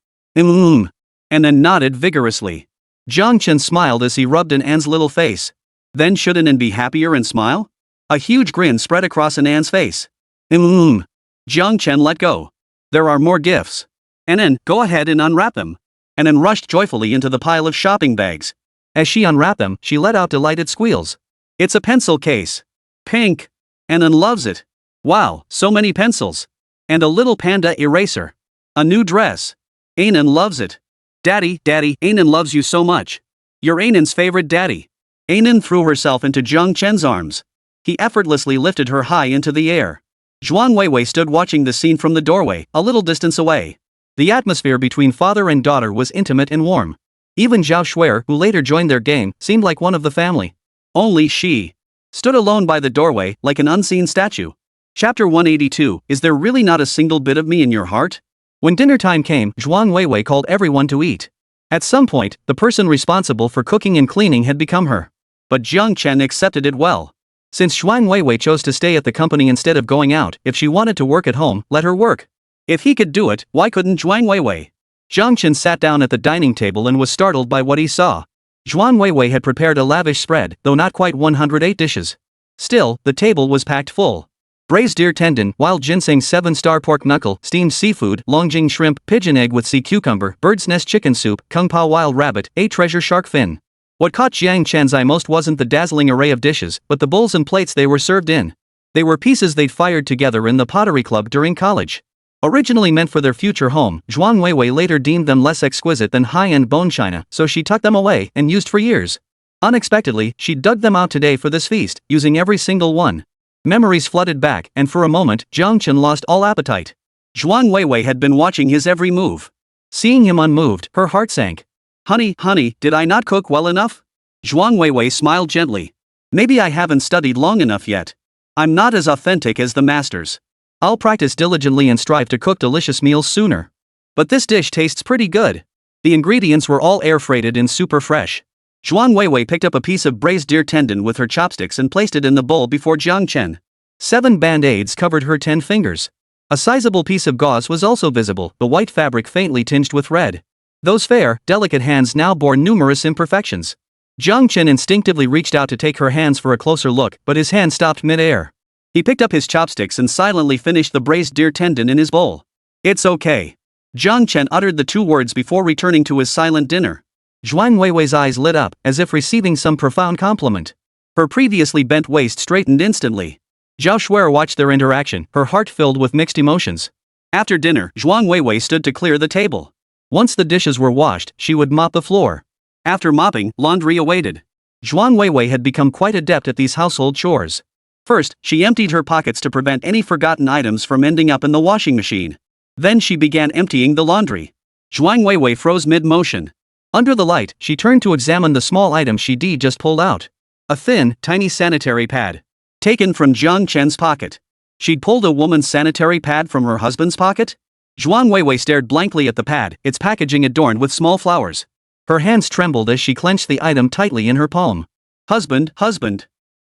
And then nodded vigorously. Jiang Chen smiled as he rubbed Ann's little face. Then should Annen be happier and smile? A huge grin spread across Ann's face. Jiang Chen let go. "There are more gifts. Annen, go ahead and unwrap them." Annen rushed joyfully into the pile of shopping bags. As she unwrapped them, she let out delighted squeals. "It's a pencil case. Pink. Annen loves it. Wow, so many pencils. And a little panda eraser. A new dress. Annen loves it. Daddy, Annen loves you so much. You're Annen's favorite daddy." Annen threw herself into Jiang Chen's arms. He effortlessly lifted her high into the air. Zhuang Weiwei stood watching the scene from the doorway, a little distance away. The atmosphere between father and daughter was intimate and warm. Even Zhao Shuer, who later joined their gang, seemed like one of the family. Only she stood alone by the doorway, like an unseen statue. Chapter 182, Is there really not a single bit of me in your heart? When dinner time came, Zhuang Weiwei called everyone to eat. At some point, the person responsible for cooking and cleaning had become her. But Jiang Chen accepted it well. Since Zhuang Weiwei chose to stay at the company instead of going out, if she wanted to work at home, let her work. If he could do it, why couldn't Zhuang Weiwei? Jiang Chen sat down at the dining table and was startled by what he saw. Zhuang Weiwei had prepared a lavish spread, though not quite 108 dishes. Still, the table was packed full. Braised deer tendon, wild ginseng 7-star pork knuckle, steamed seafood, longjing shrimp, pigeon egg with sea cucumber, bird's nest chicken soup, kung pao wild rabbit, a treasure shark fin. What caught Jiang Chen's eye most wasn't the dazzling array of dishes, but the bowls and plates they were served in. They were pieces they'd fired together in the pottery club during college. Originally meant for their future home, Zhuang Weiwei later deemed them less exquisite than high-end bone china, so she tucked them away and used for years. Unexpectedly, she dug them out today for this feast, using every single one. Memories flooded back, and for a moment, Jiang Chen lost all appetite. Zhuang Weiwei had been watching his every move. Seeing him unmoved, her heart sank. Honey, did I not cook well enough? Zhuang Weiwei smiled gently. Maybe I haven't studied long enough yet. I'm not as authentic as the masters. I'll practice diligently and strive to cook delicious meals sooner. But this dish tastes pretty good. The ingredients were all air-freighted and super fresh. Zhuang Weiwei picked up a piece of braised deer tendon with her chopsticks and placed it in the bowl before Jiang Chen. 7 band-aids covered her 10 fingers. A sizable piece of gauze was also visible, the white fabric faintly tinged with red. Those fair, delicate hands now bore numerous imperfections. Jiang Chen instinctively reached out to take her hands for a closer look, but his hand stopped mid-air. He picked up his chopsticks and silently finished the braised deer tendon in his bowl. It's okay. Jiang Chen uttered the 2 words before returning to his silent dinner. Zhuang Weiwei's eyes lit up, as if receiving some profound compliment. Her previously bent waist straightened instantly. Zhao Shuer watched their interaction, her heart filled with mixed emotions. After dinner, Zhuang Weiwei stood to clear the table. Once the dishes were washed, she would mop the floor. After mopping, laundry awaited. Zhuang Weiwei had become quite adept at these household chores. First, she emptied her pockets to prevent any forgotten items from ending up in the washing machine. Then she began emptying the laundry. Zhuang Weiwei froze mid-motion. Under the light, she turned to examine the small item she'd just pulled out. A thin, tiny sanitary pad. Taken from Jiang Chen's pocket. She'd pulled a woman's sanitary pad from her husband's pocket? Zhuang Weiwei stared blankly at the pad, its packaging adorned with small flowers. Her hands trembled as she clenched the item tightly in her palm. Husband,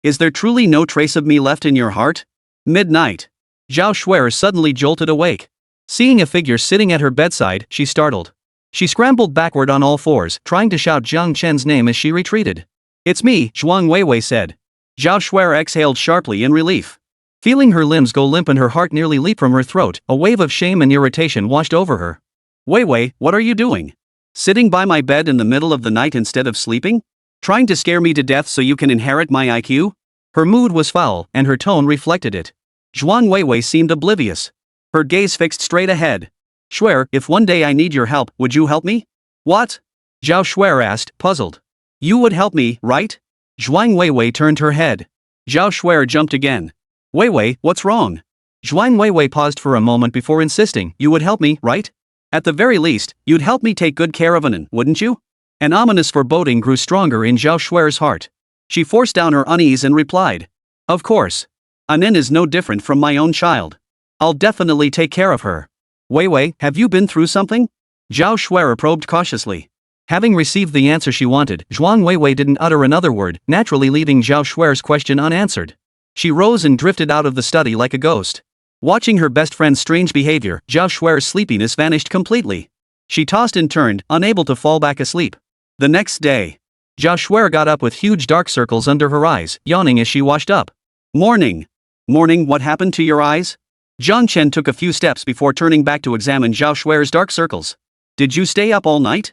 is there truly no trace of me left in your heart? Midnight. Zhao Shuer suddenly jolted awake. Seeing a figure sitting at her bedside, she startled. She scrambled backward on all fours, trying to shout Jiang Chen's name as she retreated. It's me, Zhuang Weiwei said. Zhao Shuer exhaled sharply in relief. Feeling her limbs go limp and her heart nearly leap from her throat, a wave of shame and irritation washed over her. Weiwei, what are you doing? Sitting by my bed in the middle of the night instead of sleeping? Trying to scare me to death so you can inherit my IQ? Her mood was foul, and her tone reflected it. Zhuang Weiwei seemed oblivious. Her gaze fixed straight ahead. Shuer, if one day I need your help, would you help me? What? Zhao Shuer asked, puzzled. You would help me, right? Zhuang Weiwei turned her head. Zhao Shuer jumped again. Weiwei, what's wrong? Zhuang Weiwei paused for a moment before insisting, you would help me, right? At the very least, you'd help me take good care of Anan, wouldn't you? An ominous foreboding grew stronger in Zhao Shuer's heart. She forced down her unease and replied. Of course. Anan is no different from my own child. I'll definitely take care of her. Weiwei, have you been through something? Zhao Shuer probed cautiously. Having received the answer she wanted, Zhuang Weiwei didn't utter another word, naturally leaving Zhao Shuer's question unanswered. She rose and drifted out of the study like a ghost. Watching her best friend's strange behavior, Zhao Shuer's sleepiness vanished completely. She tossed and turned, unable to fall back asleep. The next day, Zhao Shuer got up with huge dark circles under her eyes, yawning as she washed up. Morning, what happened to your eyes? Jiang Chen took a few steps before turning back to examine Zhao Shuer's dark circles. Did you stay up all night?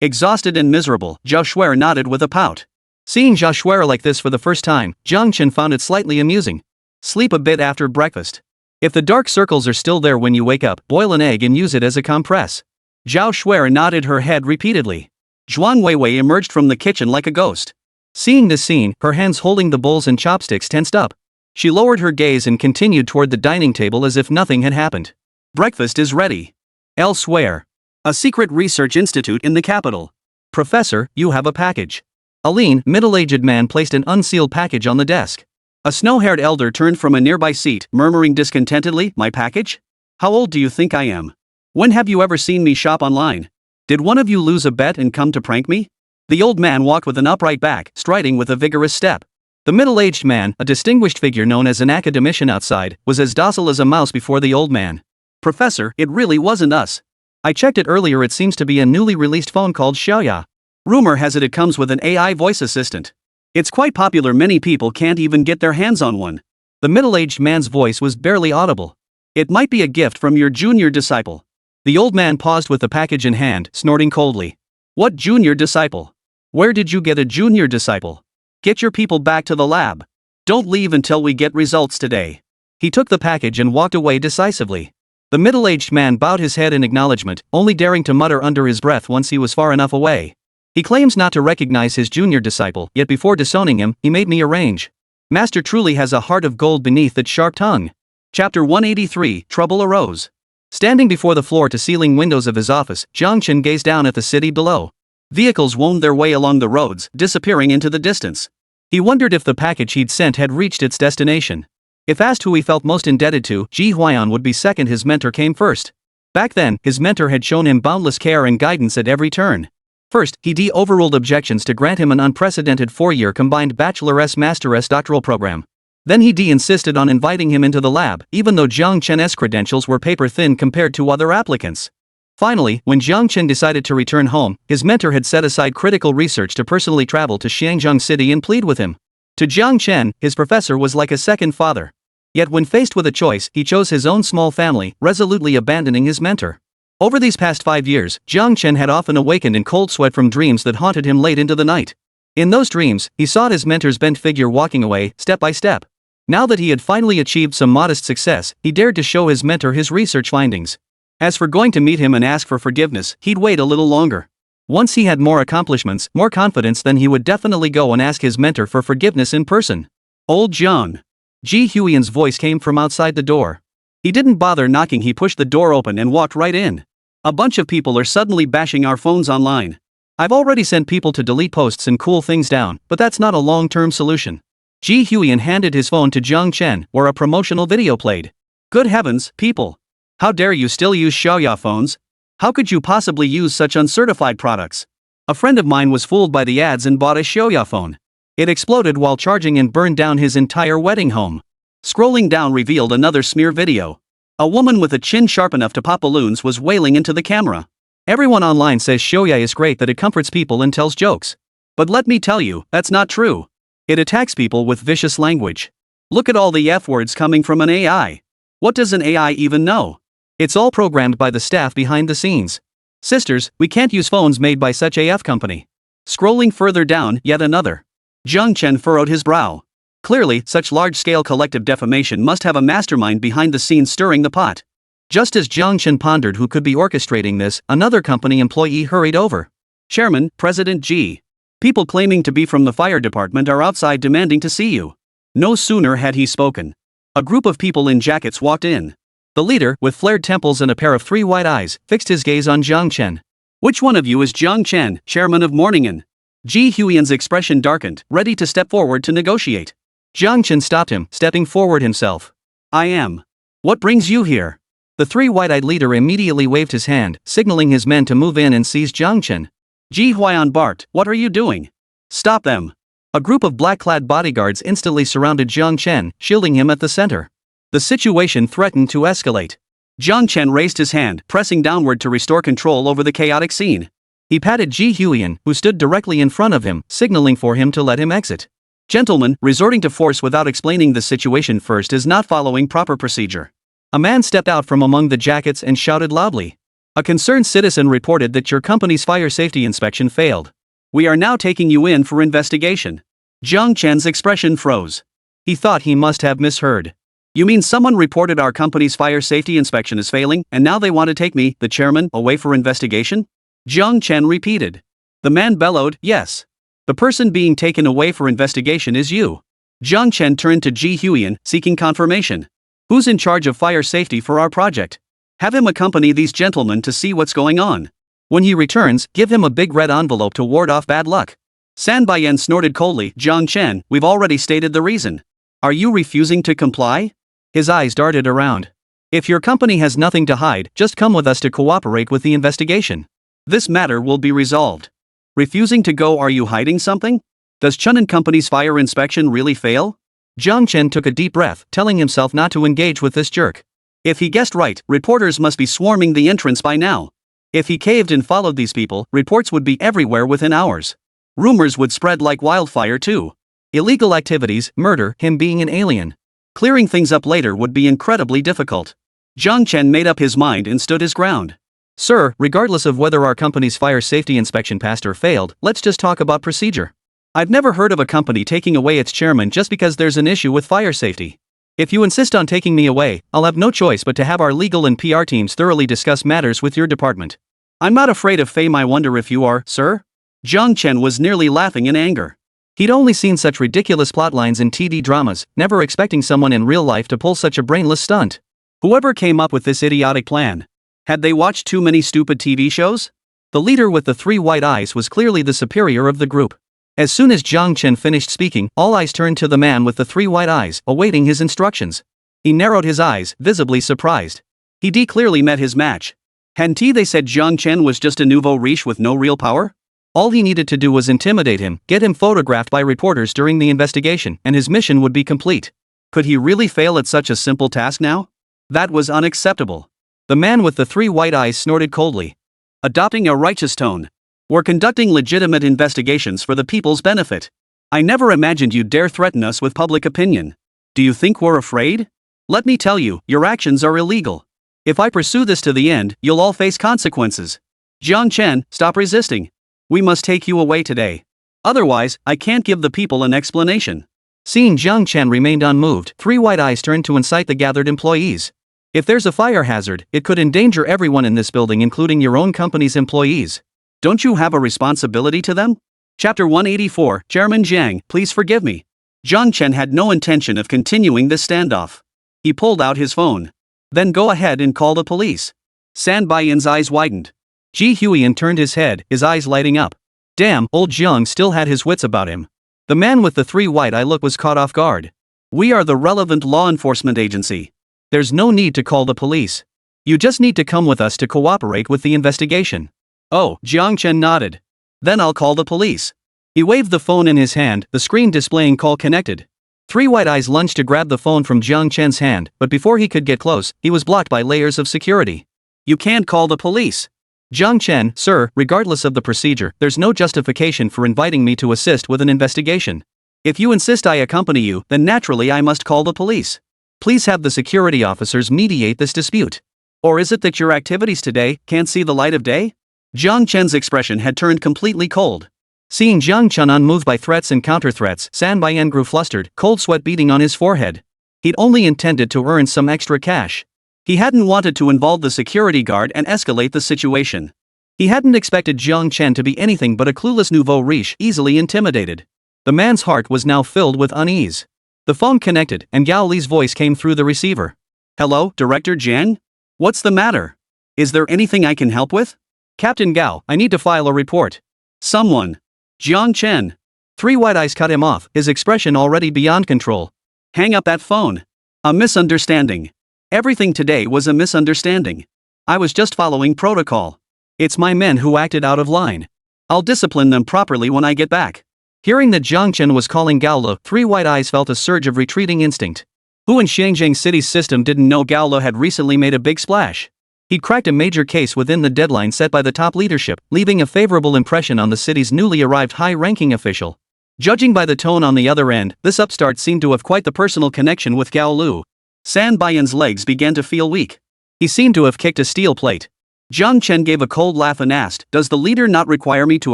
Exhausted and miserable, Zhao Shuer nodded with a pout. Seeing Zhao Shuer like this for the first time, Jiang Chen found it slightly amusing. Sleep a bit after breakfast. If the dark circles are still there when you wake up, boil an egg and use it as a compress. Zhao Shuer nodded her head repeatedly. Zhuang Weiwei emerged from the kitchen like a ghost. Seeing this scene, her hands holding the bowls and chopsticks tensed up. She lowered her gaze and continued toward the dining table as if nothing had happened. Breakfast is ready. Elsewhere. A secret research institute in the capital. Professor, you have a package. A lean, middle-aged man placed an unsealed package on the desk. A snow-haired elder turned from a nearby seat, murmuring discontentedly, "My package? How old do you think I am? When have you ever seen me shop online? Did one of you lose a bet and come to prank me?" The old man walked with an upright back, striding with a vigorous step. The middle-aged man, a distinguished figure known as an academician outside, was as docile as a mouse before the old man. "Professor, it really wasn't us. I checked it earlier, it seems to be a newly released phone called Xiaoya. Rumor has it comes with an AI voice assistant. It's quite popular, many people can't even get their hands on one." The middle-aged man's voice was barely audible. "It might be a gift from your junior disciple." The old man paused with the package in hand, snorting coldly. "What junior disciple? Where did you get a junior disciple? Get your people back to the lab. Don't leave until we get results today." He took the package and walked away decisively. The middle-aged man bowed his head in acknowledgement, only daring to mutter under his breath once he was far enough away. He claims not to recognize his junior disciple, yet before disowning him, he made me arrange. Master truly has a heart of gold beneath that sharp tongue. Chapter 183, Trouble Arose. Standing before the floor-to-ceiling windows of his office, Jiang Chen gazed down at the city below. Vehicles wound their way along the roads, disappearing into the distance. He wondered if the package he'd sent had reached its destination. If asked who he felt most indebted to, Ji Huaiyan would be second, his mentor came first. Back then, his mentor had shown him boundless care and guidance at every turn. First, he overruled objections to grant him an unprecedented 4-year combined bacheloress-masteress doctoral program. Then he insisted on inviting him into the lab, even though Jiang Chen's credentials were paper-thin compared to other applicants. Finally, when Jiang Chen decided to return home, his mentor had set aside critical research to personally travel to Xiangzheng City and plead with him. To Jiang Chen, his professor was like a second father. Yet when faced with a choice, he chose his own small family, resolutely abandoning his mentor. Over these past 5 years, Jiang Chen had often awakened in cold sweat from dreams that haunted him late into the night. In those dreams, he saw his mentor's bent figure walking away, step by step. Now that he had finally achieved some modest success, he dared to show his mentor his research findings. As for going to meet him and ask for forgiveness, he'd wait a little longer. Once he had more accomplishments, more confidence, then he would definitely go and ask his mentor for forgiveness in person. "Old Jiang." Ji Huiyan's voice came from outside the door. He didn't bother knocking, he pushed the door open and walked right in. "A bunch of people are suddenly bashing our phones online. I've already sent people to delete posts and cool things down, but that's not a long-term solution." Ji Huiyan handed his phone to Jiang Chen, where a promotional video played. "Good heavens, people! How dare you still use Xiaoya phones? How could you possibly use such uncertified products? A friend of mine was fooled by the ads and bought a Xiaoya phone. It exploded while charging and burned down his entire wedding home." Scrolling down revealed another smear video. A woman with a chin sharp enough to pop balloons was wailing into the camera. "Everyone online says Xiaoya is great, that it comforts people and tells jokes. But let me tell you, that's not true. It attacks people with vicious language. Look at all the F words coming from an AI. What does an AI even know? It's all programmed by the staff behind the scenes. Sisters, we can't use phones made by such AF company." Scrolling further down, yet another. Jiang Chen furrowed his brow. Clearly, such large-scale collective defamation must have a mastermind behind the scenes stirring the pot. Just as Jiang Chen pondered who could be orchestrating this, another company employee hurried over. "Chairman, President G. People claiming to be from the fire department are outside demanding to see you." No sooner had he spoken. A group of people in jackets walked in. The leader, with flared temples and a pair of 3 white eyes, fixed his gaze on Jiang Chen. "Which one of you is Jiang Chen, chairman of Morningen?" Ji Huiyan's expression darkened, ready to step forward to negotiate. Jiang Chen stopped him, stepping forward himself. "I am. What brings you here?" The 3 white-eyed leader immediately waved his hand, signaling his men to move in and seize Jiang Chen. Ji Huaiyan barked, "What are you doing? Stop them!" A group of black-clad bodyguards instantly surrounded Jiang Chen, shielding him at the center. The situation threatened to escalate. Jiang Chen raised his hand, pressing downward to restore control over the chaotic scene. He patted Ji Huiyan, who stood directly in front of him, signaling for him to let him exit. "Gentlemen, resorting to force without explaining the situation first is not following proper procedure." A man stepped out from among the jackets and shouted loudly. "A concerned citizen reported that your company's fire safety inspection failed. We are now taking you in for investigation." Jiang Chen's expression froze. He thought he must have misheard. "You mean someone reported our company's fire safety inspection is failing, and now they want to take me, the chairman, away for investigation?" Jiang Chen repeated. The man bellowed, "Yes. The person being taken away for investigation is you." Jiang Chen turned to Ji Huiyan, seeking confirmation. "Who's in charge of fire safety for our project?" Have him accompany these gentlemen to see what's going on. When he returns, give him a big red envelope to ward off bad luck. San Baiyan snorted coldly. Jiang Chen, we've already stated the reason. Are you refusing to comply? His eyes darted around. If your company has nothing to hide, just come with us to cooperate with the investigation. This matter will be resolved. Refusing to go? Are you hiding something? Does Chun and Company's fire inspection really fail? Jiang Chen took a deep breath, telling himself not to engage with this jerk. If he guessed right, reporters must be swarming the entrance by now. If he caved and followed these people, reports would be everywhere within hours. Rumors would spread like wildfire too. Illegal activities, murder, him being an alien. Clearing things up later would be incredibly difficult. Jiang Chen made up his mind and stood his ground. Sir, regardless of whether our company's fire safety inspection passed or failed, let's just talk about procedure. I've never heard of a company taking away its chairman just because there's an issue with fire safety. If you insist on taking me away, I'll have no choice but to have our legal and PR teams thoroughly discuss matters with your department. I'm not afraid of fame. I wonder if you are, sir? Jiang Chen was nearly laughing in anger. He'd only seen such ridiculous plotlines in TD dramas, never expecting someone in real life to pull such a brainless stunt. Whoever came up with this idiotic plan. Had they watched too many stupid TV shows? The leader with the 3 white eyes was clearly the superior of the group. As soon as Jiang Chen finished speaking, all eyes turned to the man with the 3 white eyes, awaiting his instructions. He narrowed his eyes, visibly surprised. He clearly met his match. Hadn't they said Jiang Chen was just a nouveau riche with no real power? All he needed to do was intimidate him, get him photographed by reporters during the investigation, and his mission would be complete. Could he really fail at such a simple task now? That was unacceptable. The man with the 3 white eyes snorted coldly. Adopting a righteous tone. We're conducting legitimate investigations for the people's benefit. I never imagined you'd dare threaten us with public opinion. Do you think we're afraid? Let me tell you, your actions are illegal. If I pursue this to the end, you'll all face consequences. Jiang Chen, stop resisting. We must take you away today. Otherwise, I can't give the people an explanation. Seeing Jiang Chen remained unmoved, 3 white eyes turned to incite the gathered employees. If there's a fire hazard, it could endanger everyone in this building, including your own company's employees. Don't you have a responsibility to them? Chapter 184, Chairman Jiang, please forgive me. Jiang Chen had no intention of continuing this standoff. He pulled out his phone. Then go ahead and call the police. San Baiyan's eyes widened. Ji Huiyan turned his head, his eyes lighting up. Damn, old Jiang still had his wits about him. The man with the 3 white eye look was caught off guard. We are the relevant law enforcement agency. There's no need to call the police. You just need to come with us to cooperate with the investigation. Oh, Jiang Chen nodded. Then I'll call the police. He waved the phone in his hand, the screen displaying call connected. 3 white eyes lunged to grab the phone from Jiang Chen's hand, but before he could get close, he was blocked by layers of security. You can't call the police. Jiang Chen, sir, regardless of the procedure, there's no justification for inviting me to assist with an investigation. If you insist I accompany you, then naturally I must call the police. Please have the security officers mediate this dispute. Or is it that your activities today can't see the light of day? Jiang Chen's expression had turned completely cold. Seeing Jiang Chen unmoved by threats and counter-threats, San Baiyan grew flustered, cold sweat beading on his forehead. He'd only intended to earn some extra cash. He hadn't wanted to involve the security guard and escalate the situation. He hadn't expected Jiang Chen to be anything but a clueless nouveau riche, easily intimidated. The man's heart was now filled with unease. The phone connected, and Gao Li's voice came through the receiver. Hello, Director Jiang? What's the matter? Is there anything I can help with? Captain Gao, I need to file a report. Someone. Jiang Chen. 3 white eyes cut him off, his expression already beyond control. Hang up that phone. A misunderstanding. Everything today was a misunderstanding. I was just following protocol. It's my men who acted out of line. I'll discipline them properly when I get back. Hearing that Jiang Chen was calling Gao Li, 3 white eyes felt a surge of retreating instinct. Who in Xiangjiang City's system didn't know Gao Li had recently made a big splash? He'd cracked a major case within the deadline set by the top leadership, leaving a favorable impression on the city's newly arrived high-ranking official. Judging by the tone on the other end, this upstart seemed to have quite the personal connection with Gao Lu. San Baiyan's legs began to feel weak. He seemed to have kicked a steel plate. Jiang Chen gave a cold laugh and asked, Does the leader not require me to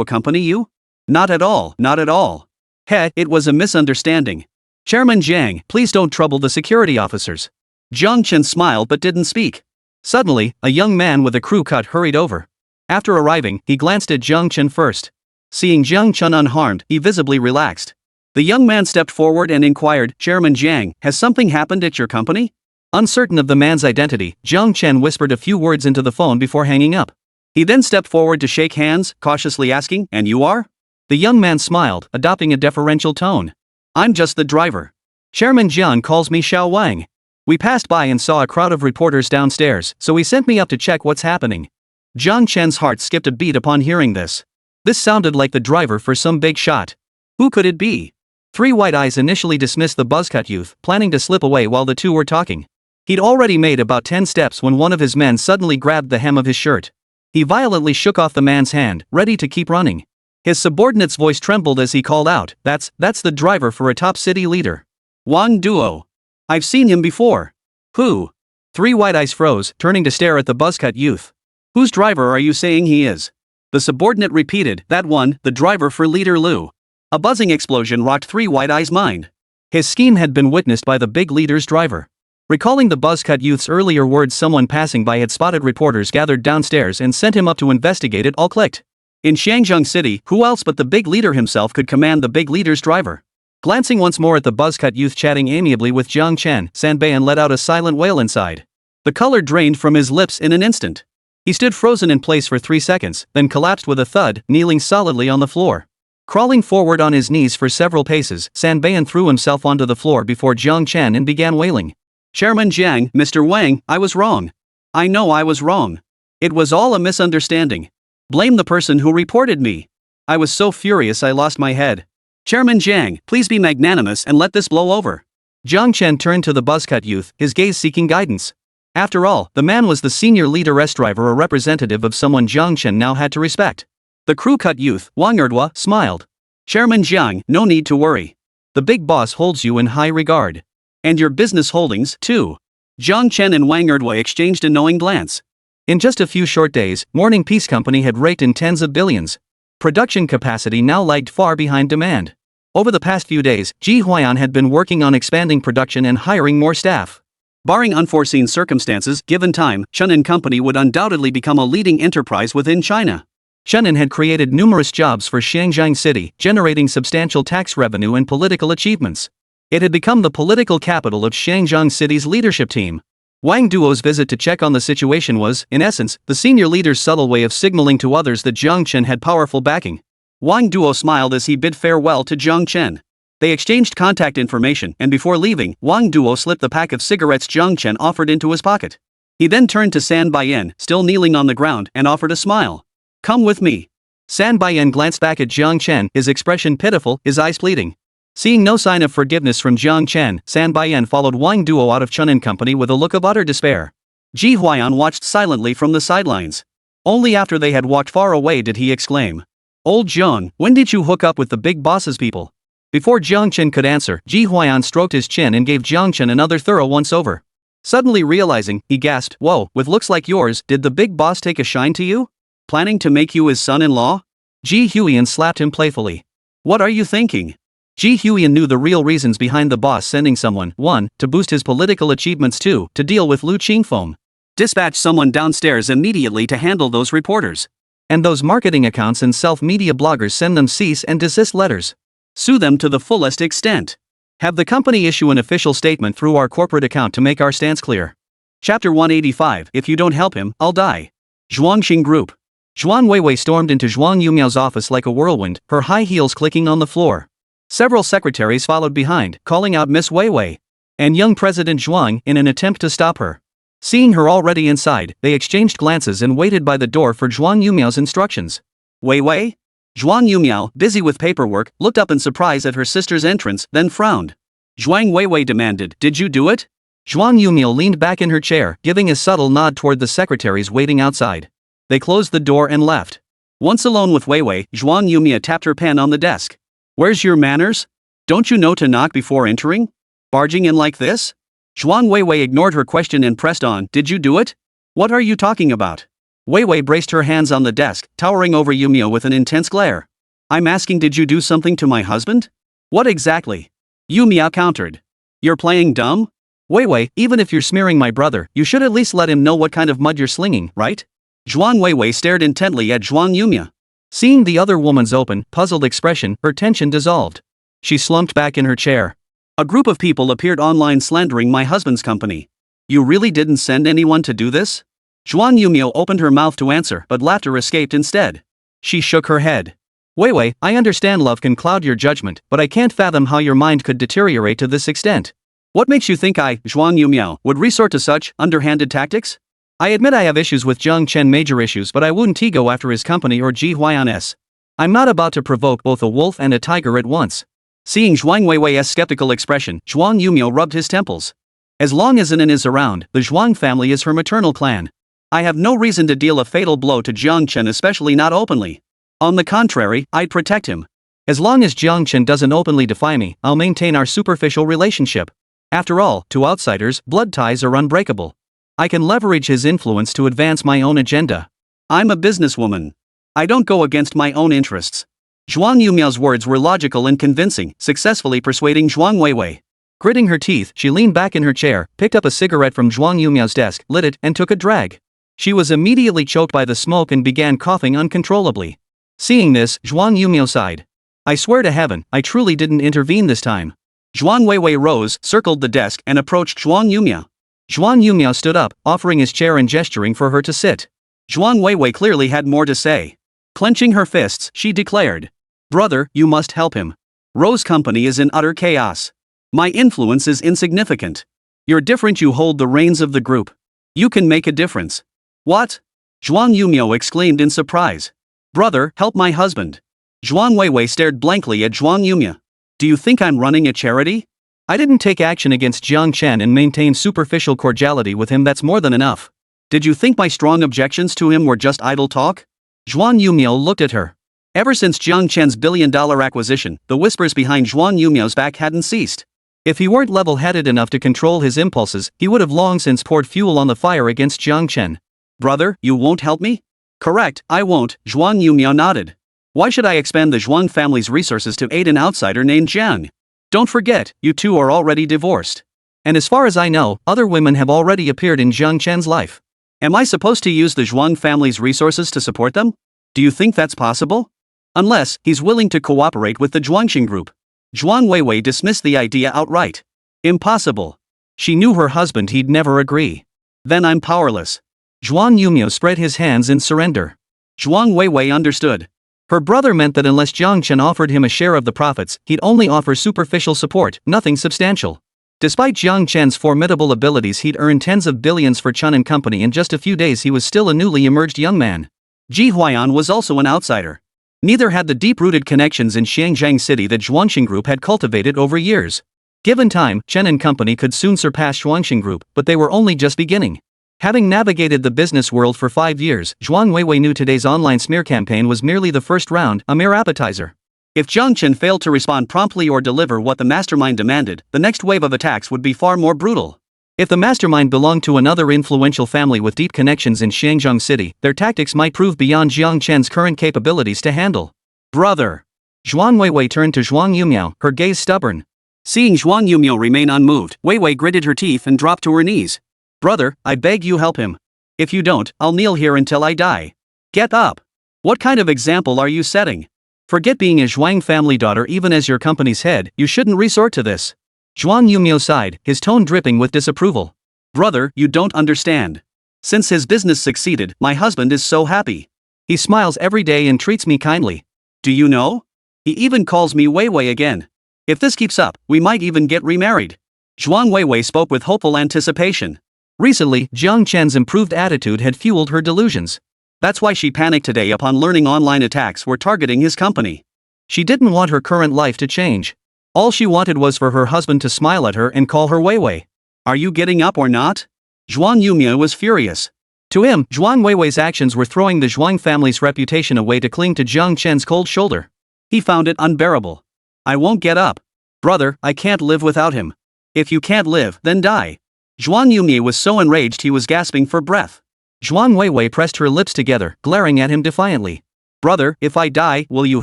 accompany you? Not at all, not at all. It was a misunderstanding. Chairman Jiang, please don't trouble the security officers. Jiang Chen smiled but didn't speak. Suddenly, a young man with a crew cut hurried over. After arriving, he glanced at Jiang Chen first. Seeing Jiang Chen unharmed, he visibly relaxed. The young man stepped forward and inquired, Chairman Jiang, has something happened at your company? Uncertain of the man's identity, Jiang Chen whispered a few words into the phone before hanging up. He then stepped forward to shake hands, cautiously asking, "And you are?" The young man smiled, adopting a deferential tone. "I'm just the driver. Chairman Jiang calls me Xiao Wang. We passed by and saw a crowd of reporters downstairs, so he sent me up to check what's happening." Jiang Chen's heart skipped a beat upon hearing this. This sounded like the driver for some big shot. Who could it be? Three White Eyes initially dismissed the buzzcut youth, planning to slip away while the two were talking. He'd already made about 10 steps when one of his men suddenly grabbed the hem of his shirt. He violently shook off the man's hand, ready to keep running. His subordinate's voice trembled as he called out, That's the driver for a top city leader. Wang Duo. I've seen him before." "Who?" Three White Eyes froze, turning to stare at the buzzcut youth. "Whose driver are you saying he is?" The subordinate repeated, "That one, the driver for Leader Lu." A buzzing explosion rocked Three White Eyes' mind. His scheme had been witnessed by the big leader's driver. Recalling the buzzcut youth's earlier words, someone passing by had spotted reporters gathered downstairs and sent him up to investigate. It all clicked. In Shangzheng City, who else but the big leader himself could command the big leader's driver? Glancing once more at the buzzcut youth chatting amiably with Jiang Chen, San Beiyan let out a silent wail inside. The color drained from his lips in an instant. He stood frozen in place for 3 seconds, then collapsed with a thud, kneeling solidly on the floor. Crawling forward on his knees for several paces, San Beiyan threw himself onto the floor before Jiang Chen and began wailing. "Chairman Jiang, Mr. Wang, I was wrong. I know I was wrong. It was all a misunderstanding. Blame the person who reported me. I was so furious I lost my head. Chairman Jiang, please be magnanimous and let this blow over." Jiang Chen turned to the buzzcut youth, his gaze seeking guidance. After all, the man was the senior leader S driver, a representative of someone Jiang Chen now had to respect. The crew-cut youth, Wang Erdwa, smiled. "Chairman Jiang, no need to worry. The big boss holds you in high regard. And your business holdings, too." Jiang Chen and Wang Erdwa exchanged a knowing glance. In just a few short days, Morning Peace Company had raked in tens of billions. Production capacity now lagged far behind demand. Over the past few days, Ji Huayan had been working on expanding production and hiring more staff. Barring unforeseen circumstances, given time, Chen & Company would undoubtedly become a leading enterprise within China. Chen had created numerous jobs for Shangzheng City, generating substantial tax revenue and political achievements. It had become the political capital of Shangzheng City's leadership team. Wang Duo's visit to check on the situation was, in essence, the senior leader's subtle way of signaling to others that Jiang Chen had powerful backing. Wang Duo smiled as he bid farewell to Jiang Chen. They exchanged contact information, and before leaving, Wang Duo slipped the pack of cigarettes Jiang Chen offered into his pocket. He then turned to San Beiyan, still kneeling on the ground, and offered a smile. "Come with me." San Beiyan glanced back at Jiang Chen, his expression pitiful, his eyes pleading. Seeing no sign of forgiveness from Jiang Chen, San Beiyan followed Wang Duo out of Chen & Company with a look of utter despair. Ji Huayan watched silently from the sidelines. Only after they had walked far away did he exclaim, "Old Jiang, when did you hook up with the big boss's people?" Before Jiang Chen could answer, Ji Huayan stroked his chin and gave Jiang Chen another thorough once-over. Suddenly realizing, he gasped, "Whoa, with looks like yours, did the big boss take a shine to you? Planning to make you his son-in-law?" Ji Huayan slapped him playfully. "What are you thinking?" Ji Huayan knew the real reasons behind the boss sending someone, 1, to boost his political achievements, 2, to deal with Lu Qingfeng. Dispatch someone downstairs immediately to handle those reporters. And those marketing accounts and self-media bloggers, send them cease and desist letters. Sue them to the fullest extent. Have the company issue an official statement through our corporate account to make our stance clear. Chapter 185, If you don't help him, I'll die. Zhuangxing Group. Zhuang Weiwei stormed into Zhuang Yumiao's office like a whirlwind, her high heels clicking on the floor. Several secretaries followed behind, calling out Miss Weiwei and young President Zhuang in an attempt to stop her. Seeing her already inside, they exchanged glances and waited by the door for Zhuang Yumiao's instructions. Weiwei? Zhuang Yumiao, busy with paperwork, looked up in surprise at her sister's entrance, then frowned. Zhuang Weiwei demanded, "Did you do it?" Zhuang Yumiao leaned back in her chair, giving a subtle nod toward the secretaries waiting outside. They closed the door and left. Once alone with Weiwei, Zhuang Yumia tapped her pen on the desk. "Where's your manners? Don't you know to knock before entering? Barging in like this?" Zhuang Weiwei ignored her question and pressed on, "Did you do it? What are you talking about?" Weiwei braced her hands on the desk, towering over Yumio with an intense glare. "I'm asking, did you do something to my husband?" "What exactly?" Yumia countered. "You're playing dumb? Weiwei, even if you're smearing my brother, you should at least let him know what kind of mud you're slinging, right?" Zhuang Weiwei stared intently at Zhuang Yumia. Seeing the other woman's open, puzzled expression, her tension dissolved. She slumped back in her chair. "A group of people appeared online slandering my husband's company. You really didn't send anyone to do this? Zhuang Yumio opened her mouth to answer, but laughter escaped instead. She shook her head. Wei Wei, I understand love can cloud your judgment, but I can't fathom how your mind could deteriorate to this extent. What makes you think I, Zhuang Yumiao, would resort to such underhanded tactics? I admit I have issues with Jiang Chen, major issues, but I wouldn't go after his company or Ji Huayan's. I'm not about to provoke both a wolf and a tiger at once. Seeing Zhuang Weiwei's skeptical expression, Zhuang Yumio rubbed his temples. As long as Anan is around, the Zhuang family is her maternal clan. I have no reason to deal a fatal blow to Jiang Chen, especially not openly. On the contrary, I'd protect him. As long as Jiang Chen doesn't openly defy me, I'll maintain our superficial relationship. After all, to outsiders, blood ties are unbreakable. I can leverage his influence to advance my own agenda. I'm a businesswoman. I don't go against my own interests. Zhuang Yumiao's words were logical and convincing, successfully persuading Zhuang Weiwei. Gritting her teeth, she leaned back in her chair, picked up a cigarette from Zhuang Yumiao's desk, lit it, and took a drag. She was immediately choked by the smoke and began coughing uncontrollably. Seeing this, Zhuang Yumio sighed. I swear to heaven, I truly didn't intervene this time. Zhuang Weiwei rose, circled the desk, and approached Zhuang Yumio. Zhuang Yumio stood up, offering his chair and gesturing for her to sit. Zhuang Weiwei clearly had more to say. Clenching her fists, she declared. Brother, you must help him. Rose Company is in utter chaos. My influence is insignificant. You're different, you hold the reins of the group. You can make a difference. What? Zhuang Yumio exclaimed in surprise. Brother, help my husband. Zhuang Weiwei stared blankly at Zhuang Yumio. Do you think I'm running a charity? I didn't take action against Jiang Chen and maintain superficial cordiality with him, that's more than enough. Did you think my strong objections to him were just idle talk? Zhuang Yumio looked at her. Ever since Jiang Chen's billion-dollar acquisition, the whispers behind Zhuang Yumio's back hadn't ceased. If he weren't level-headed enough to control his impulses, he would have long since poured fuel on the fire against Jiang Chen. Brother, you won't help me? Correct, I won't, Zhuang Yumio nodded. Why should I expand the Zhuang family's resources to aid an outsider named Jiang? Don't forget, you two are already divorced. And as far as I know, other women have already appeared in Jiang Chen's life. Am I supposed to use the Zhuang family's resources to support them? Do you think that's possible? Unless he's willing to cooperate with the Zhuangxing group. Zhuang Weiwei dismissed the idea outright. Impossible. She knew her husband, he'd never agree. Then I'm powerless. Zhuang Yumio spread his hands in surrender. Zhuang Weiwei understood. Her brother meant that unless Jiang Chen offered him a share of the profits, he'd only offer superficial support, nothing substantial. Despite Jiang Chen's formidable abilities, he'd earned tens of billions for Chen and Company. In just a few days he was still a newly emerged young man. Ji Huayan was also an outsider. Neither had the deep-rooted connections in Xiangjiang City that Zhuangxing Group had cultivated over years. Given time, Chen and Company could soon surpass Zhuangxing Group, but they were only just beginning. Having navigated the business world for 5 years, Zhuang Weiwei knew today's online smear campaign was merely the first round, a mere appetizer. If Jiang Chen failed to respond promptly or deliver what the mastermind demanded, the next wave of attacks would be far more brutal. If the mastermind belonged to another influential family with deep connections in Xiangjiang City, their tactics might prove beyond Jiang Chen's current capabilities to handle. Brother! Zhuang Weiwei turned to Zhuang Yumiao, her gaze stubborn. Seeing Zhuang Yumio remain unmoved, Weiwei gritted her teeth and dropped to her knees. Brother, I beg you help him. If you don't, I'll kneel here until I die. Get up. What kind of example are you setting? Forget being a Zhuang family daughter. Even as your company's head, you shouldn't resort to this. Zhuang Yumio sighed, his tone dripping with disapproval. Brother, you don't understand. Since his business succeeded, my husband is so happy. He smiles every day and treats me kindly. Do you know? He even calls me Weiwei again. If this keeps up, we might even get remarried. Zhuang Weiwei spoke with hopeful anticipation. Recently, Jiang Chen's improved attitude had fueled her delusions. That's why she panicked today upon learning online attacks were targeting his company. She didn't want her current life to change. All she wanted was for her husband to smile at her and call her Weiwei. Are you getting up or not? Zhuang Yumio was furious. To him, Zhuang Weiwei's actions were throwing the Zhuang family's reputation away to cling to Jiang Chen's cold shoulder. He found it unbearable. I won't get up. Brother, I can't live without him. If you can't live, then die. Zhuang Yumio was so enraged he was gasping for breath. Zhuang Weiwei pressed her lips together, glaring at him defiantly. Brother, if I die, will you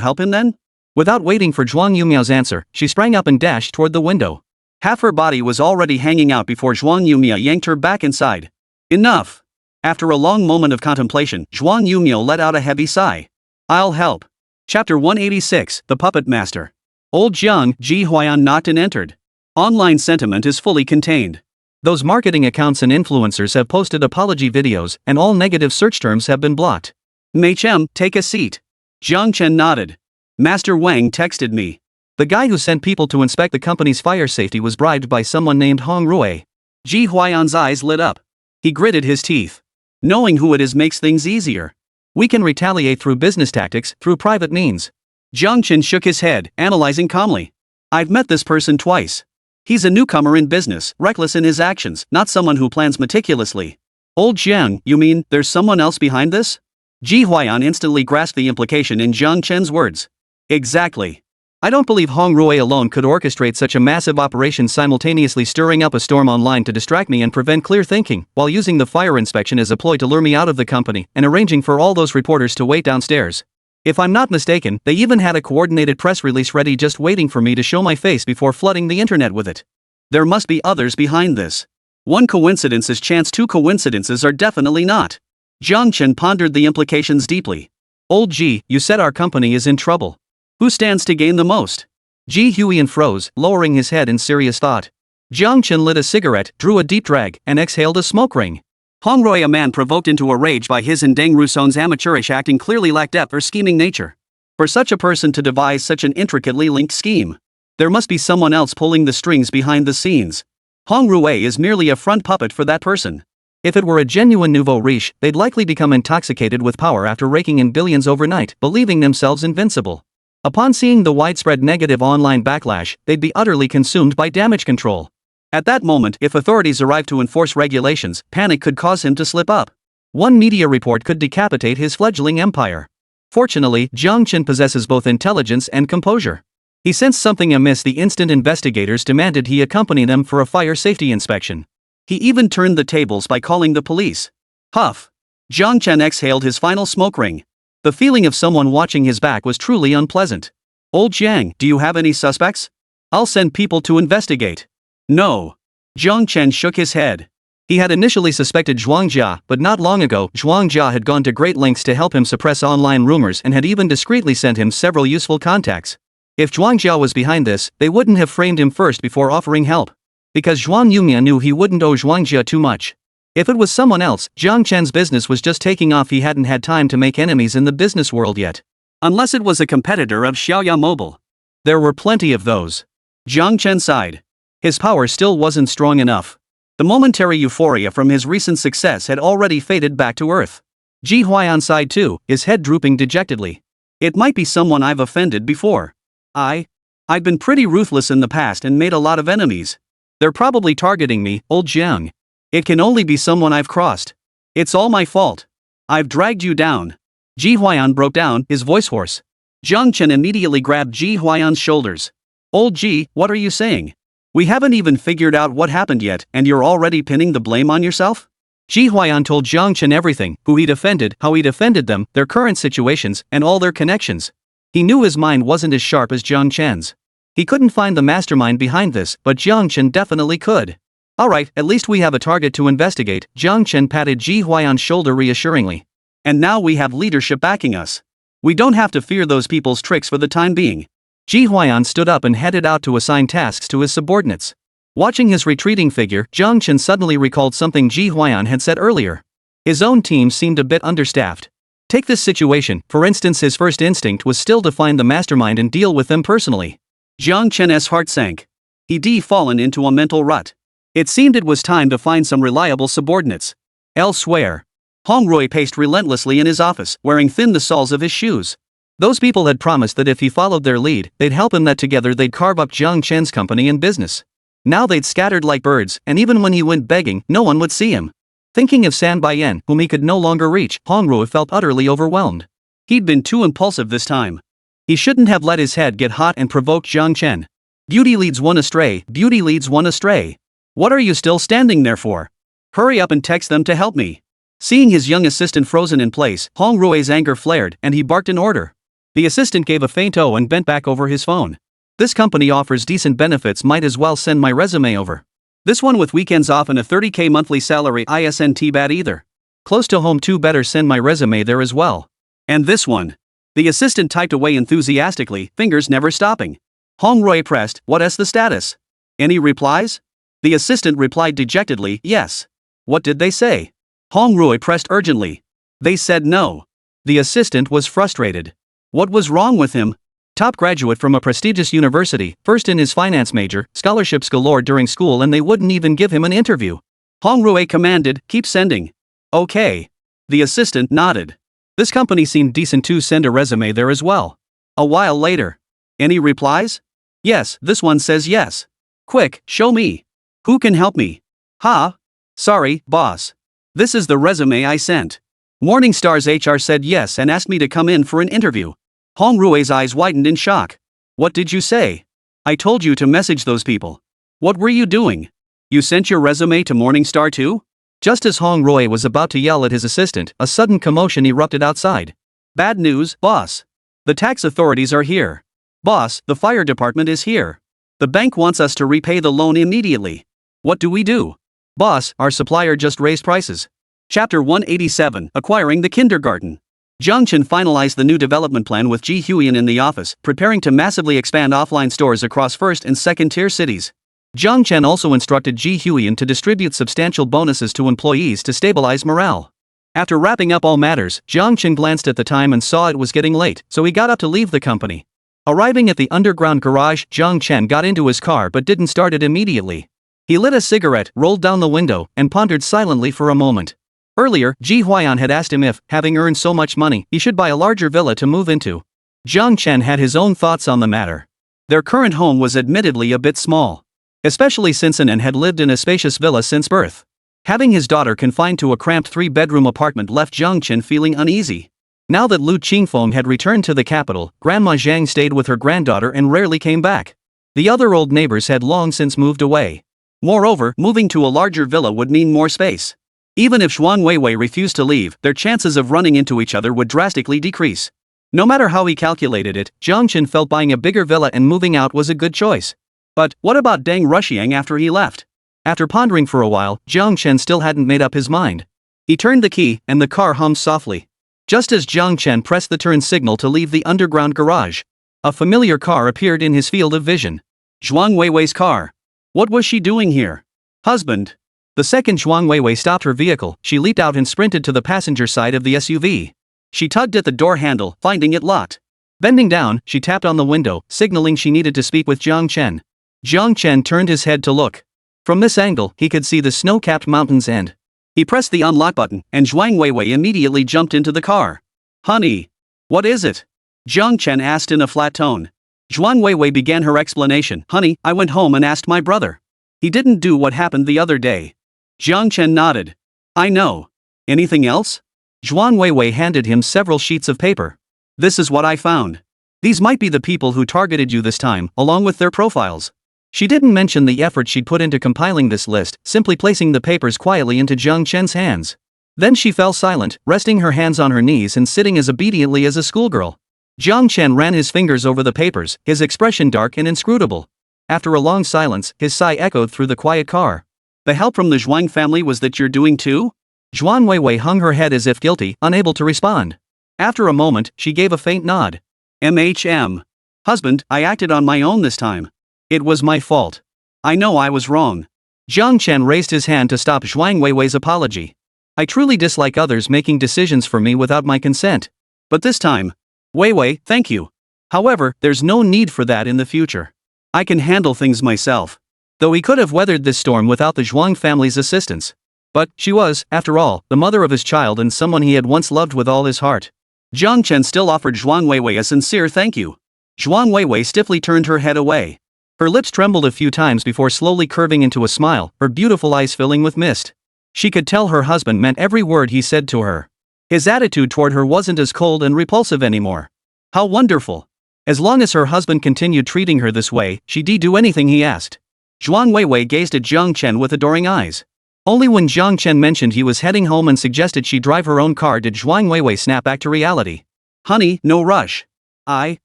help him then? Without waiting for Zhuang Yumio's answer, she sprang up and dashed toward the window. Half her body was already hanging out before Zhuang Yumio yanked her back inside. Enough! After a long moment of contemplation, Zhuang Yumio let out a heavy sigh. I'll help. Chapter 186, The Puppet Master. Old Jiang, Ji Huayan knocked and entered. Online sentiment is fully contained. Those marketing accounts and influencers have posted apology videos, and all negative search terms have been blocked. Machem, take a seat. Jiang Chen nodded. Master Wang texted me. The guy who sent people to inspect the company's fire safety was bribed by someone named Hong Rui. Ji Huayan's eyes lit up. He gritted his teeth. Knowing who it is makes things easier. We can retaliate through business tactics, through private means. Jiang Chen shook his head, analyzing calmly. I've met this person twice. He's a newcomer in business, reckless in his actions, not someone who plans meticulously. Old Jiang, you mean there's someone else behind this? Ji Huayan instantly grasped the implication in Jiang Chen's words. Exactly. I don't believe Hong Rui alone could orchestrate such a massive operation, simultaneously stirring up a storm online to distract me and prevent clear thinking, while using the fire inspection as a ploy to lure me out of the company, and arranging for all those reporters to wait downstairs. If I'm not mistaken, they even had a coordinated press release ready just waiting for me to show my face before flooding the internet with it. There must be others behind this. One coincidence is chance, two coincidences are definitely not. Jiang Chen pondered the implications deeply. Old Ji, you said our company is in trouble. Who stands to gain the most? Ji Huiyan froze, lowering his head in serious thought. Jiang Chen lit a cigarette, drew a deep drag, and exhaled a smoke ring. Hong Rui, a man provoked into a rage by his and Deng Ruson's amateurish acting, clearly lacked depth or scheming nature. For such a person to devise such an intricately linked scheme, there must be someone else pulling the strings behind the scenes. Hong Rui is merely a front puppet for that person. If it were a genuine nouveau riche, they'd likely become intoxicated with power after raking in billions overnight, believing themselves invincible. Upon seeing the widespread negative online backlash, they'd be utterly consumed by damage control. At that moment, if authorities arrive to enforce regulations, panic could cause him to slip up. One media report could decapitate his fledgling empire. Fortunately, Jiang Chen possesses both intelligence and composure. He sensed something amiss the instant investigators demanded he accompany them for a fire safety inspection. He even turned the tables by calling the police. Huff. Jiang Chen exhaled his final smoke ring. The feeling of someone watching his back was truly unpleasant. Old Jiang, do you have any suspects? I'll send people to investigate. No. Jiang Chen shook his head. He had initially suspected Zhuang Jia, but not long ago, Zhuang Jia had gone to great lengths to help him suppress online rumors and had even discreetly sent him several useful contacts. If Zhuang Jia was behind this, they wouldn't have framed him first before offering help. Because Zhuang Yumia knew he wouldn't owe Zhuang Jia too much. If it was someone else, Jiang Chen's business was just taking off. He hadn't had time to make enemies in the business world yet. Unless it was a competitor of Xiaoya Mobile. There were plenty of those. Jiang Chen sighed. His power still wasn't strong enough. The momentary euphoria from his recent success had already faded back to earth. Ji Huayan sighed too, his head drooping dejectedly. It might be someone I've offended before. I've been pretty ruthless in the past and made a lot of enemies. They're probably targeting me, old Jiang. It can only be someone I've crossed. It's all my fault. I've dragged you down. Ji Huayan broke down, his voice hoarse. Jiang Chen immediately grabbed Ji Huayan's shoulders. Old Ji, what are you saying? We haven't even figured out what happened yet, and you're already pinning the blame on yourself? Ji Huayan told Jiang Chen everything, who he'd offended, how he'd offended them, their current situations, and all their connections. He knew his mind wasn't as sharp as Jiang Chen's. He couldn't find the mastermind behind this, but Jiang Chen definitely could. Alright, at least we have a target to investigate, Jiang Chen patted Ji Huayan's shoulder reassuringly. And now we have leadership backing us. We don't have to fear those people's tricks for the time being. Ji Huayan stood up and headed out to assign tasks to his subordinates. Watching his retreating figure, Jiang Chen suddenly recalled something Ji Huayan had said earlier. His own team seemed a bit understaffed. Take this situation, for instance, his first instinct was still to find the mastermind and deal with them personally. Jiang Chen's heart sank. He'd fallen into a mental rut. It seemed it was time to find some reliable subordinates. Elsewhere, Hong Rui paced relentlessly in his office, wearing thin the soles of his shoes. Those people had promised that if he followed their lead, they'd help him, that together they'd carve up Jiang Chen's company and business. Now they'd scattered like birds, and even when he went begging, no one would see him. Thinking of San Baiyan, whom he could no longer reach, Hong Rui felt utterly overwhelmed. He'd been too impulsive this time. He shouldn't have let his head get hot and provoked Jiang Chen. Beauty leads one astray, beauty leads one astray. What are you still standing there for? Hurry up and text them to help me. Seeing his young assistant frozen in place, Hong Rui's anger flared, and he barked an order. The assistant gave a faint "oh" and bent back over his phone. This company offers decent benefits, might as well send my resume over. This one with weekends off and a 30K monthly salary isn't bad either. Close to home too, better send my resume there as well. And this one. The assistant typed away enthusiastically, fingers never stopping. Hong Rui pressed, "What's the status? Any replies?" The assistant replied dejectedly, yes. What did they say? Hong Rui pressed urgently. They said no. The assistant was frustrated. What was wrong with him? Top graduate from a prestigious university, first in his finance major, scholarships galore during school, and they wouldn't even give him an interview. Hong Rui commanded, keep sending. Okay. The assistant nodded. This company seemed decent too, send a resume there as well. A while later. Any replies? Yes, this one says yes. Quick, show me. Who can help me? Ha? Sorry, boss. This is the resume I sent. Morningstar's HR said yes and asked me to come in for an interview. Hong Rui's eyes widened in shock. What did you say? I told you to message those people. What were you doing? You sent your resume to Morningstar too? Just as Hong Rui was about to yell at his assistant, a sudden commotion erupted outside. Bad news, boss. The tax authorities are here. Boss, the fire department is here. The bank wants us to repay the loan immediately. What do we do? Boss, our supplier just raised prices. Chapter 187, Acquiring the Kindergarten. Zhang Chen finalized the new development plan with Ji Huiyan in the office, preparing to massively expand offline stores across first and second tier cities. Zhang Chen also instructed Ji Huiyan to distribute substantial bonuses to employees to stabilize morale. After wrapping up all matters, Zhang Chen glanced at the time and saw it was getting late, so he got up to leave the company. Arriving at the underground garage, Zhang Chen got into his car but didn't start it immediately. He lit a cigarette, rolled down the window, and pondered silently for a moment. Earlier, Ji Huiyan had asked him if, having earned so much money, he should buy a larger villa to move into. Zhang Chen had his own thoughts on the matter. Their current home was admittedly a bit small. Especially since Anan had lived in a spacious villa since birth. Having his daughter confined to a cramped 3-bedroom apartment left Zhang Chen feeling uneasy. Now that Lu Qingfeng had returned to the capital, Grandma Zhang stayed with her granddaughter and rarely came back. The other old neighbors had long since moved away. Moreover, moving to a larger villa would mean more space. Even if Zhuang Weiwei refused to leave, their chances of running into each other would drastically decrease. No matter how he calculated it, Zhang Chen felt buying a bigger villa and moving out was a good choice. But what about Deng Rushiang after he left? After pondering for a while, Zhang Chen still hadn't made up his mind. He turned the key, and the car hummed softly. Just as Zhang Chen pressed the turn signal to leave the underground garage, a familiar car appeared in his field of vision. Zhuang Weiwei's car. What was she doing here? Husband. The second Zhuang Weiwei stopped her vehicle, she leaped out and sprinted to the passenger side of the SUV. She tugged at the door handle, finding it locked. Bending down, she tapped on the window, signaling she needed to speak with Zhang Chen. Zhang Chen turned his head to look. From this angle, he could see the snow-capped mountains and. He pressed the unlock button, and Zhuang Weiwei immediately jumped into the car. Honey. What is it? Zhang Chen asked in a flat tone. Zhuang Weiwei began her explanation. Honey, I went home and asked my brother. He didn't do what happened the other day. Zhang Chen nodded. I know. Anything else? Zhuang Weiwei handed him several sheets of paper. This is what I found. These might be the people who targeted you this time, along with their profiles. She didn't mention the effort she'd put into compiling this list, simply placing the papers quietly into Zhang Chen's hands. Then she fell silent, resting her hands on her knees and sitting as obediently as a schoolgirl. Zhang Chen ran his fingers over the papers, his expression dark and inscrutable. After a long silence, his sigh echoed through the quiet car. The help from the Zhuang family was that you're doing too? Zhuang Weiwei hung her head as if guilty, unable to respond. After a moment, she gave a faint nod. Husband, I acted on my own this time. It was my fault. I know I was wrong. Zhang Chen raised his hand to stop Zhuang Weiwei's apology. I truly dislike others making decisions for me without my consent. But this time. Weiwei, thank you. However, there's no need for that in the future. I can handle things myself. Though he could have weathered this storm without the Zhuang family's assistance. But she was, after all, the mother of his child and someone he had once loved with all his heart. Zhang Chen still offered Zhuang Weiwei a sincere thank you. Zhuang Weiwei stiffly turned her head away. Her lips trembled a few times before slowly curving into a smile, her beautiful eyes filling with mist. She could tell her husband meant every word he said to her. His attitude toward her wasn't as cold and repulsive anymore. How wonderful. As long as her husband continued treating her this way, she'd do anything he asked. Zhuang Weiwei gazed at Zhang Chen with adoring eyes. Only when Zhang Chen mentioned he was heading home and suggested she drive her own car did Zhuang Weiwei snap back to reality. Honey, no rush. I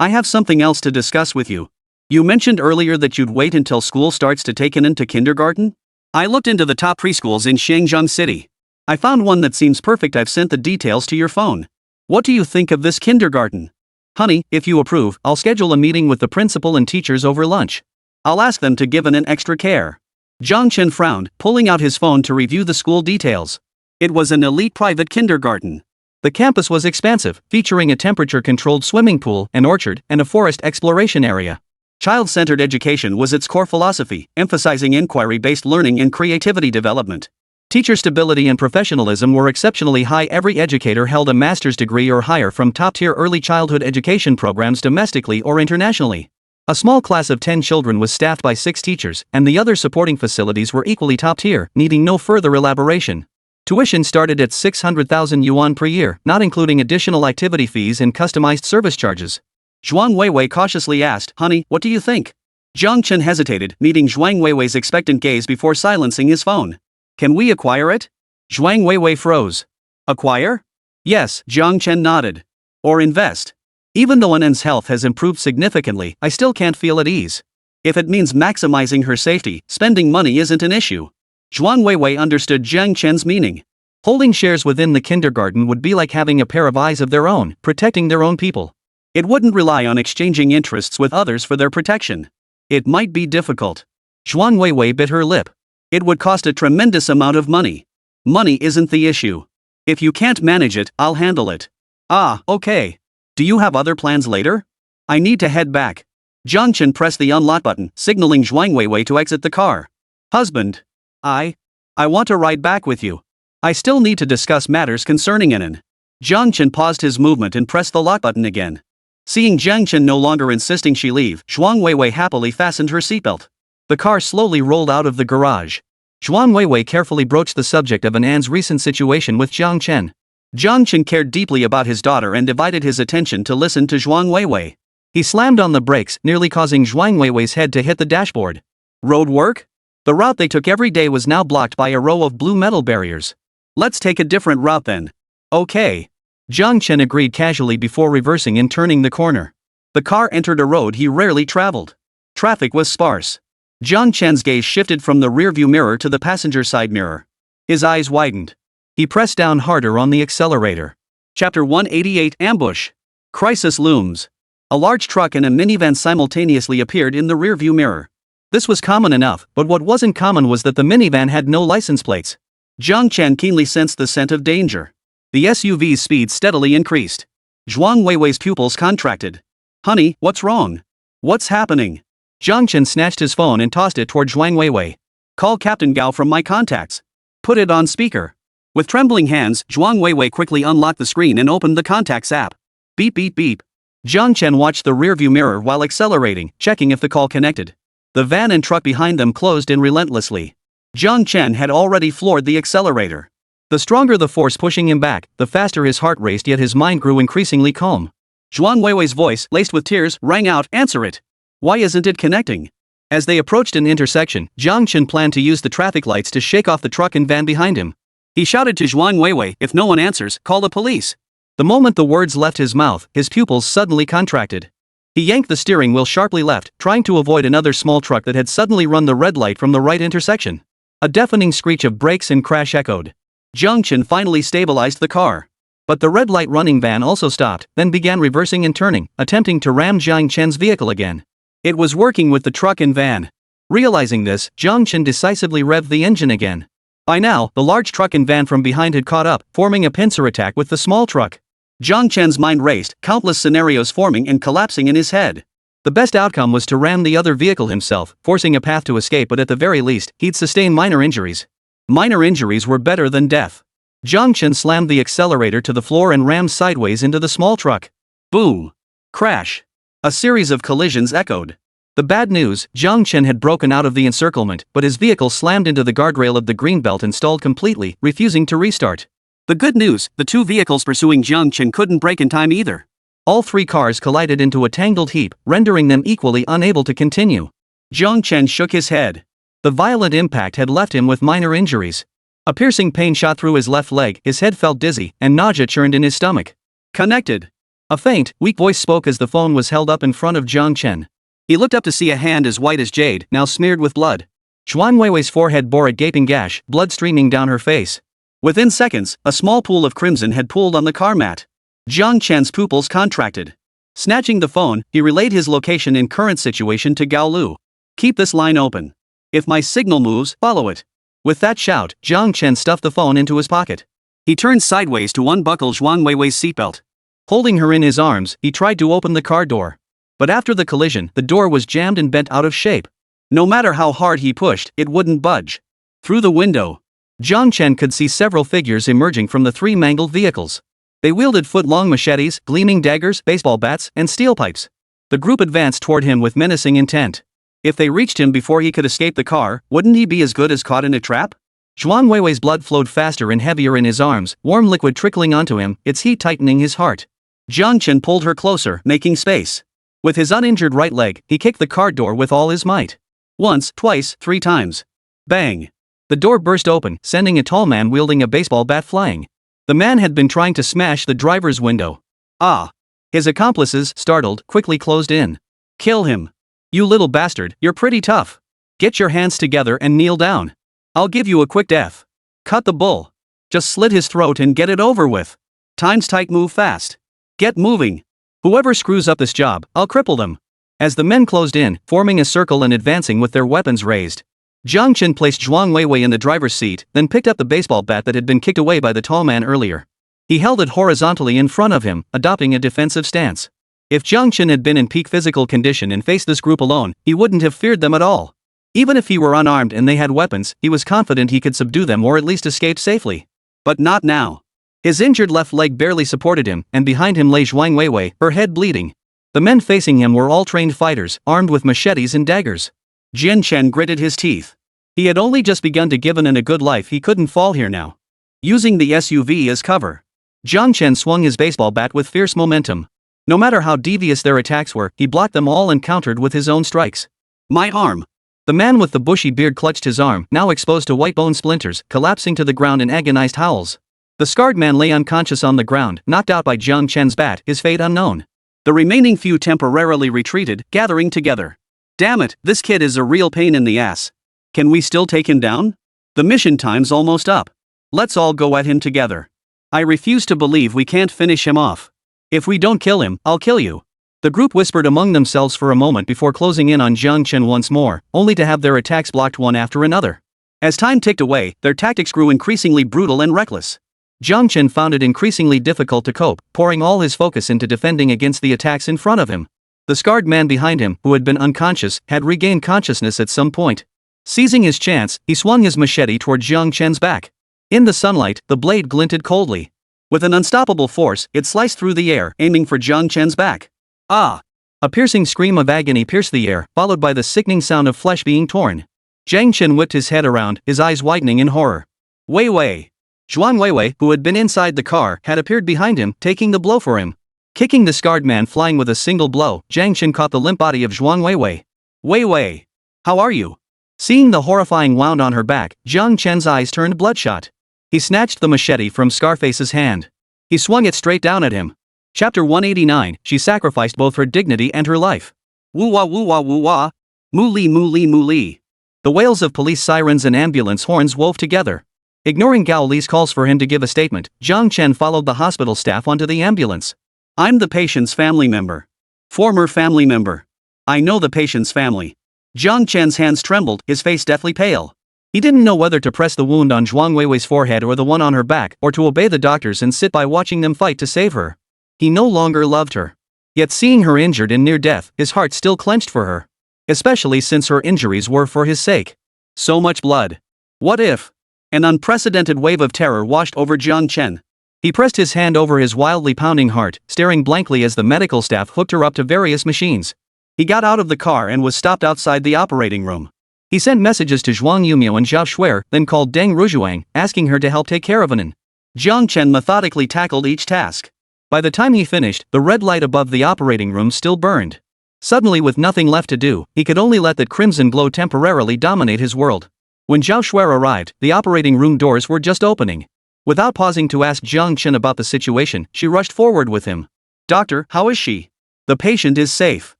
have something else to discuss with you. You mentioned earlier that you'd wait until school starts to take Anan to kindergarten? I looked into the top preschools in Shangjiang City. I found one that seems perfect. I've sent the details to your phone. What do you think of this kindergarten? Honey, if you approve, I'll schedule a meeting with the principal and teachers over lunch. I'll ask them to give Anan extra care. Zhang Chen frowned, pulling out his phone to review the school details. It was an elite private kindergarten. The campus was expansive, featuring a temperature-controlled swimming pool, an orchard, and a forest exploration area. Child-centered education was its core philosophy, emphasizing inquiry-based learning and creativity development. Teacher stability and professionalism were exceptionally high. Every educator held a master's degree or higher from top-tier early childhood education programs domestically or internationally. A small class of 10 children was staffed by 6 teachers, and the other supporting facilities were equally top-tier, needing no further elaboration. Tuition started at 600,000 yuan per year, not including additional activity fees and customized service charges. Zhuang Weiwei cautiously asked, "Honey, what do you think?" Zhang Chen hesitated, meeting Zhuang Weiwei's expectant gaze before silencing his phone. "Can we acquire it?" Zhuang Weiwei froze. "Acquire?" "Yes," Zhang Chen nodded. "Or invest. Even though Anen's health has improved significantly, I still can't feel at ease. If it means maximizing her safety, spending money isn't an issue." Zhuang Weiwei understood Zhang Chen's meaning. Holding shares within the kindergarten would be like having a pair of eyes of their own, protecting their own people. It wouldn't rely on exchanging interests with others for their protection. It might be difficult. Zhuang Weiwei bit her lip. It would cost a tremendous amount of money. Money isn't the issue. If you can't manage it, I'll handle it. Ah, okay. Do you have other plans later? I need to head back. Zhang Chen pressed the unlock button, signaling Zhuang Weiwei to exit the car. Husband. I want to ride back with you. I still need to discuss matters concerning Anen. Zhang Chen paused his movement and pressed the lock button again. Seeing Zhang Chen no longer insisting she leave, Zhuang Weiwei happily fastened her seatbelt. The car slowly rolled out of the garage. Zhuang Weiwei carefully broached the subject of Anen's recent situation with Zhang Chen. Zhang Chen cared deeply about his daughter and divided his attention to listen to Zhuang Weiwei. He slammed on the brakes, nearly causing Zhuang Weiwei's head to hit the dashboard. Road work? The route they took every day was now blocked by a row of blue metal barriers. Let's take a different route then. Okay. Zhang Chen agreed casually before reversing and turning the corner. The car entered a road he rarely traveled. Traffic was sparse. Zhang Chen's gaze shifted from the rearview mirror to the passenger side mirror. His eyes widened. He pressed down harder on the accelerator. Chapter 188 Ambush. Crisis looms. A large truck and a minivan simultaneously appeared in the rearview mirror. This was common enough, but what wasn't common was that the minivan had no license plates. Zhang Chen keenly sensed the scent of danger. The SUV's speed steadily increased. Zhuang Weiwei's pupils contracted. "Honey, what's wrong? What's happening?" Zhang Chen snatched his phone and tossed it toward Zhuang Weiwei. "Call Captain Gao from my contacts. Put it on speaker." With trembling hands, Zhuang Weiwei quickly unlocked the screen and opened the contacts app. Beep beep beep. Zhang Chen watched the rearview mirror while accelerating, checking if the call connected. The van and truck behind them closed in relentlessly. Zhang Chen had already floored the accelerator. The stronger the force pushing him back, the faster his heart raced, yet his mind grew increasingly calm. Zhuang Weiwei's voice, laced with tears, rang out, "Answer it. Why isn't it connecting?" As they approached an intersection, Zhang Chen planned to use the traffic lights to shake off the truck and van behind him. He shouted to Zhuang Weiwei, "If no one answers, call the police." The moment the words left his mouth, his pupils suddenly contracted. He yanked the steering wheel sharply left, trying to avoid another small truck that had suddenly run the red light from the right intersection. A deafening screech of brakes and crash echoed. Zhang Chen finally stabilized the car. But the red light running van also stopped, then began reversing and turning, attempting to ram Zhang Chen's vehicle again. It was working with the truck and van. Realizing this, Zhang Chen decisively revved the engine again. By now, the large truck and van from behind had caught up, forming a pincer attack with the small truck. Zhang Chen's mind raced, countless scenarios forming and collapsing in his head. The best outcome was to ram the other vehicle himself, forcing a path to escape, but at the very least, he'd sustain minor injuries. Minor injuries were better than death. Zhang Chen slammed the accelerator to the floor and rammed sideways into the small truck. Boom! Crash! A series of collisions echoed. The bad news, Zhang Chen had broken out of the encirclement, but his vehicle slammed into the guardrail of the greenbelt and stalled completely, refusing to restart. The good news, the two vehicles pursuing Zhang Chen couldn't brake in time either. All three cars collided into a tangled heap, rendering them equally unable to continue. Zhang Chen shook his head. The violent impact had left him with minor injuries. A piercing pain shot through his left leg, his head felt dizzy, and nausea churned in his stomach. Connected. A faint, weak voice spoke as the phone was held up in front of Zhang Chen. He looked up to see a hand as white as jade, now smeared with blood. Zhuang Weiwei's forehead bore a gaping gash, blood streaming down her face. Within seconds, a small pool of crimson had pooled on the car mat. Zhang Chen's pupils contracted. Snatching the phone, he relayed his location and current situation to Gao Lu. "Keep this line open. If my signal moves, follow it. With that shout, Jiang Chen stuffed the phone into his pocket. He turned sideways to unbuckle Zhuang Weiwei's seatbelt. Holding her in his arms, he tried to open the car door. But after the collision, the door was jammed and bent out of shape. No matter how hard he pushed, it wouldn't budge. Through the window, Jiang Chen could see several figures emerging from the 3 mangled vehicles. They wielded foot-long machetes, gleaming daggers, baseball bats, and steel pipes. The group advanced toward him with menacing intent. If they reached him before he could escape the car, wouldn't he be as good as caught in a trap? Zhuang Weiwei's blood flowed faster and heavier in his arms, warm liquid trickling onto him, its heat tightening his heart. Jiang Chen pulled her closer, making space. With his uninjured right leg, he kicked the car door with all his might. Once, twice, 3 times. Bang! The door burst open, sending a tall man wielding a baseball bat flying. The man had been trying to smash the driver's window. Ah! His accomplices, startled, quickly closed in. Kill him. You little bastard, you're pretty tough. Get your hands together and kneel down. I'll give you a quick death. Cut the bull. Just slit his throat and get it over with. Time's tight, move fast. Get moving. Whoever screws up this job, I'll cripple them. As the men closed in, forming a circle and advancing with their weapons raised, Jiang Chen placed Zhuang Weiwei in the driver's seat, then picked up the baseball bat that had been kicked away by the tall man earlier. He held it horizontally in front of him, adopting a defensive stance. If Jiang Chen had been in peak physical condition and faced this group alone, he wouldn't have feared them at all. Even if he were unarmed and they had weapons, he was confident he could subdue them or at least escape safely. But not now. His injured left leg barely supported him, and behind him lay Zhuang Weiwei, her head bleeding. The men facing him were all trained fighters, armed with machetes and daggers. Jian Chen gritted his teeth. He had only just begun to give in a good life, he couldn't fall here now. Using the SUV as cover, Jiang Chen swung his baseball bat with fierce momentum. No matter how devious their attacks were, he blocked them all and countered with his own strikes. My arm! The man with the bushy beard clutched his arm, now exposed to white bone splinters, collapsing to the ground in agonized howls. The scarred man lay unconscious on the ground, knocked out by Jiang Chen's bat, his fate unknown. The remaining few temporarily retreated, gathering together. Damn it, this kid is a real pain in the ass. Can we still take him down? The mission time's almost up. Let's all go at him together. I refuse to believe we can't finish him off. If we don't kill him, I'll kill you. The group whispered among themselves for a moment before closing in on Jiang Chen once more, only to have their attacks blocked one after another. As time ticked away, their tactics grew increasingly brutal and reckless. Jiang Chen found it increasingly difficult to cope, pouring all his focus into defending against the attacks in front of him. The scarred man behind him, who had been unconscious, had regained consciousness at some point. Seizing his chance, he swung his machete toward Jiang Chen's back. In the sunlight, the blade glinted coldly. With an unstoppable force, it sliced through the air, aiming for Jiang Chen's back. Ah! A piercing scream of agony pierced the air, followed by the sickening sound of flesh being torn. Jiang Chen whipped his head around, his eyes widening in horror. Weiwei! Zhuang Weiwei, who had been inside the car, had appeared behind him, taking the blow for him. Kicking the scarred man flying with a single blow, Jiang Chen caught the limp body of Zhuang Weiwei. Weiwei! How are you? Seeing the horrifying wound on her back, Jiang Chen's eyes turned bloodshot. He snatched the machete from Scarface's hand. He swung it straight down at him. Chapter 189, she sacrificed both her dignity and her life. Woo-wah woo-wah woo-wah. Moo-lee moo-lee moo-lee. The wails of police sirens and ambulance horns wove together. Ignoring Gao Li's calls for him to give a statement, Jiang Chen followed the hospital staff onto the ambulance. I'm the patient's family member. Former family member. I know the patient's family. Jiang Chen's hands trembled, his face deathly pale. He didn't know whether to press the wound on Zhuang Weiwei's forehead or the one on her back, or to obey the doctors and sit by watching them fight to save her. He no longer loved her. Yet seeing her injured and near death, his heart still clenched for her. Especially since her injuries were for his sake. So much blood. What if? An unprecedented wave of terror washed over Jiang Chen. He pressed his hand over his wildly pounding heart, staring blankly as the medical staff hooked her up to various machines. He got out of the car and was stopped outside the operating room. He sent messages to Zhuang Yumio and Zhao Shuer, then called Deng Ruzhuang, asking her to help take care of Anan. Jiang Chen methodically tackled each task. By the time he finished, the red light above the operating room still burned. Suddenly, with nothing left to do, he could only let that crimson glow temporarily dominate his world. When Zhao Shuer arrived, the operating room doors were just opening. Without pausing to ask Jiang Chen about the situation, she rushed forward with him. Doctor, how is she? The patient is safe.